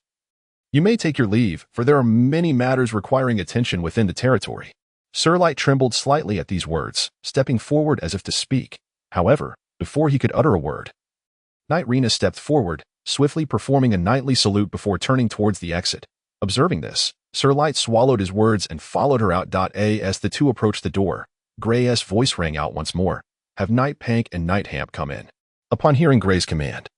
you may take your leave, for there are many matters requiring attention within the territory." Sir Light trembled slightly at these words, stepping forward as if to speak. However, before he could utter a word, Knight Rena stepped forward, swiftly performing a knightly salute before turning towards the exit. Observing this, Sir Light swallowed his words and followed her out. As the two approached the door, Gray's voice rang out once more. "Have Knight Pank and Knight Hamp come in." Upon hearing Gray's command,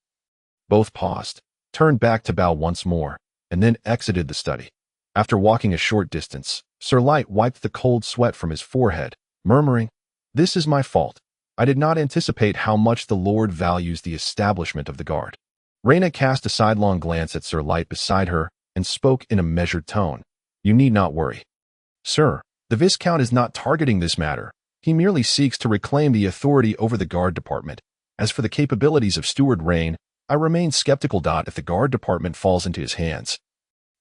both paused, turned back to bow once more, and then exited the study. After walking a short distance, Sir Light wiped the cold sweat from his forehead, murmuring, "This is my fault. I did not anticipate how much the Lord values the establishment of the guard." Rena cast a sidelong glance at Sir Light beside her and spoke in a measured tone. "You need not worry, sir. The Viscount is not targeting this matter. He merely seeks to reclaim the authority over the guard department. As for the capabilities of Steward Rain, I remain skeptical. If the guard department falls into his hands,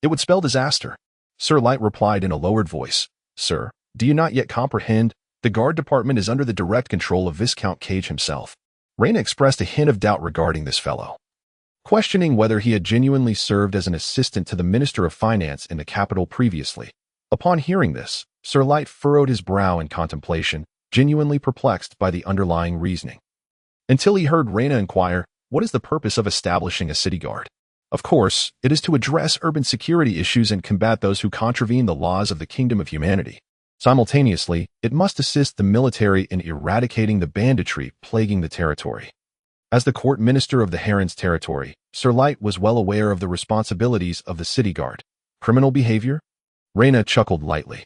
it would spell disaster." Sir Light replied in a lowered voice, "Sir, do you not yet comprehend? The guard department is under the direct control of Viscount Cage himself." Rena expressed a hint of doubt regarding this fellow, questioning whether he had genuinely served as an assistant to the Minister of Finance in the capital previously. Upon hearing this, Sir Light furrowed his brow in contemplation, genuinely perplexed by the underlying reasoning, until he heard Rena inquire, "What is the purpose of establishing a city guard?" "Of course, it is to address urban security issues and combat those who contravene the laws of the Kingdom of Humanity. Simultaneously, it must assist the military in eradicating the banditry plaguing the territory." As the court minister of the Heron's territory, Sir Light was well aware of the responsibilities of the city guard. "Criminal behavior?" Rena chuckled lightly,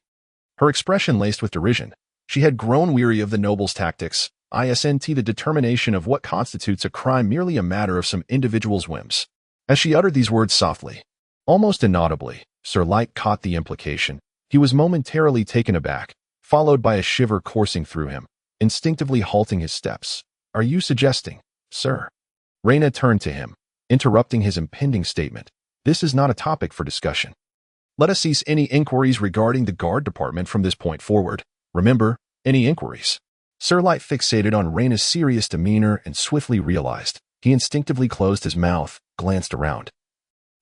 her expression laced with derision. She had grown weary of the noble's tactics, the determination of what constitutes a crime merely a matter of some individual's whims. As she uttered these words softly, almost inaudibly, Sir Light caught the implication. He was momentarily taken aback, followed by a shiver coursing through him, instinctively halting his steps. "Are you suggesting, sir?" Rena turned to him, interrupting his impending statement. "This is not a topic for discussion. Let us cease any inquiries regarding the guard department from this point forward. Remember, any inquiries." Sir Light fixated on Rena's serious demeanor and swiftly realized. He instinctively closed his mouth, glanced around,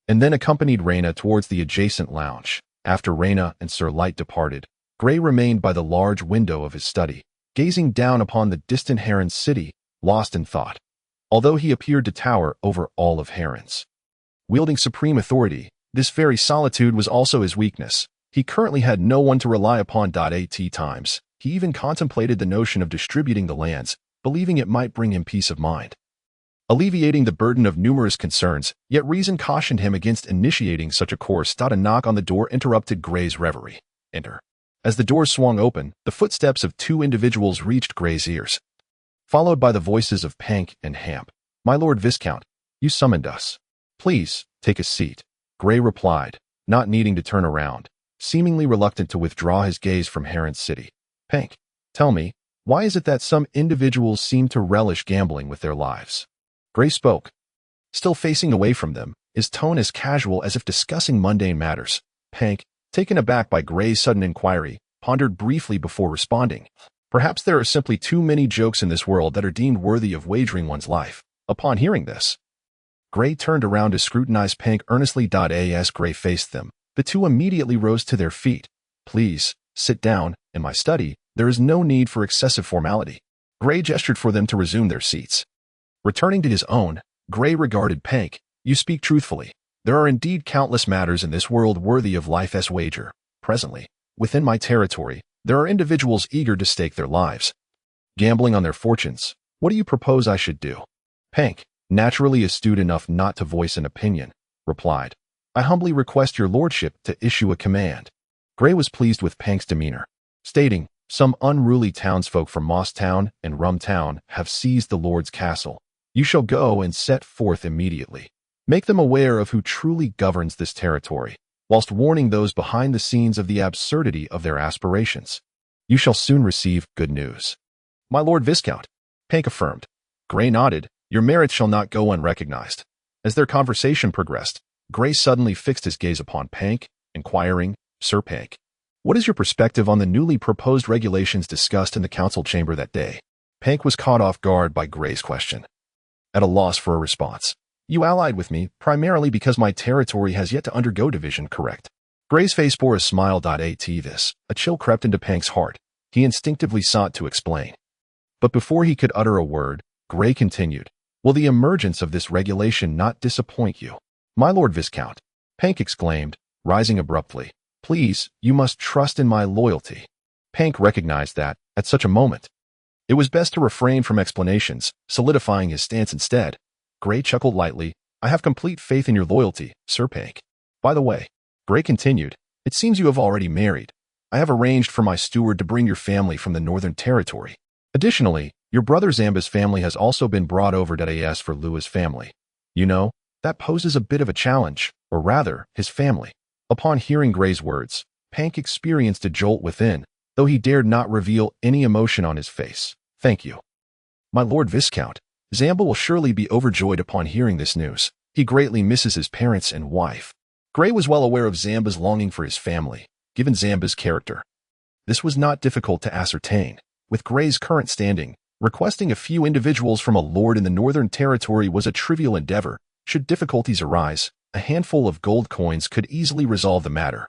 and then accompanied Rena towards the adjacent lounge. After Rena and Sir Light departed, Gray remained by the large window of his study, gazing down upon the distant Heron city, lost in thought. Although he appeared to tower over all of Heron's, wielding supreme authority, this very solitude was also his weakness. He currently had no one to rely upon. At times, he even contemplated the notion of distributing the lands, believing it might bring him peace of mind, alleviating the burden of numerous concerns, yet reason cautioned him against initiating such a course. A knock on the door interrupted Gray's reverie. "Enter." As the door swung open, the footsteps of 2 individuals reached Gray's ears, followed by the voices of Pank and Hamp. "My Lord Viscount, you summoned us. Please, take a seat," Gray replied, not needing to turn around, seemingly reluctant to withdraw his gaze from Heron City. "Pank, tell me, why is it that some individuals seem to relish gambling with their lives?" Gray spoke, still facing away from them, his tone as casual as if discussing mundane matters. Pank, taken aback by Gray's sudden inquiry, pondered briefly before responding. "Perhaps there are simply too many jokes in this world that are deemed worthy of wagering one's life." Upon hearing this, Gray turned around to scrutinize Pank earnestly. As Gray faced them, the two immediately rose to their feet. "Please, sit down. In my study, there is no need for excessive formality." Gray gestured for them to resume their seats. Returning to his own, Gray regarded Pank. "You speak truthfully. There are indeed countless matters in this world worthy of life's wager. Presently, within my territory, there are individuals eager to stake their lives, gambling on their fortunes. What do you propose I should do?" Pank, naturally astute enough not to voice an opinion, replied, "I humbly request your lordship to issue a command." Gray was pleased with Pank's demeanor, stating, Some unruly townsfolk from Moss Town and Rum Town have seized the Lord's castle. You shall go and set forth immediately. Make them aware of who truly governs this territory, whilst warning those behind the scenes of the absurdity of their aspirations. You shall soon receive good news. My Lord Viscount, Pank affirmed. Gray nodded. Your merits shall not go unrecognized. As their conversation progressed, Gray suddenly fixed his gaze upon Pank, inquiring, Sir Pank, what is your perspective on the newly proposed regulations discussed in the council chamber that day? Pank was caught off guard by Gray's question. At a loss for a response. You allied with me primarily because my territory has yet to undergo division, correct? Gray's face bore a smile. At this, a chill crept into Pank's heart. He instinctively sought to explain. But before he could utter a word, Gray continued, Will the emergence of this regulation not disappoint you? My Lord Viscount, Pank exclaimed, rising abruptly. Please, you must trust in my loyalty. Pank recognized that, at such a moment, it was best to refrain from explanations, solidifying his stance instead. Gray chuckled lightly. I have complete faith in your loyalty, Sir Pank. By the way, Gray continued, it seems you have already married. I have arranged for my steward to bring your family from the Northern Territory. Additionally, your brother Zamba's family has also been brought over to AS for Lua's family. You know, that poses a bit of a challenge, or rather, his family. Upon hearing Gray's words, Pank experienced a jolt within, though he dared not reveal any emotion on his face. Thank you. My Lord Viscount, Zamba will surely be overjoyed upon hearing this news. He greatly misses his parents and wife. Gray was well aware of Zamba's longing for his family, given Zamba's character. This was not difficult to ascertain. With Gray's current standing, requesting a few individuals from a lord in the Northern Territory was a trivial endeavor. Should difficulties arise, a handful of gold coins could easily resolve the matter.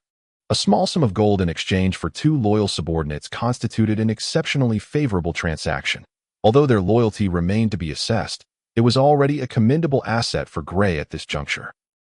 A small sum of gold in exchange for 2 loyal subordinates constituted an exceptionally favorable transaction. Although their loyalty remained to be assessed, it was already a commendable asset for Gray at this juncture.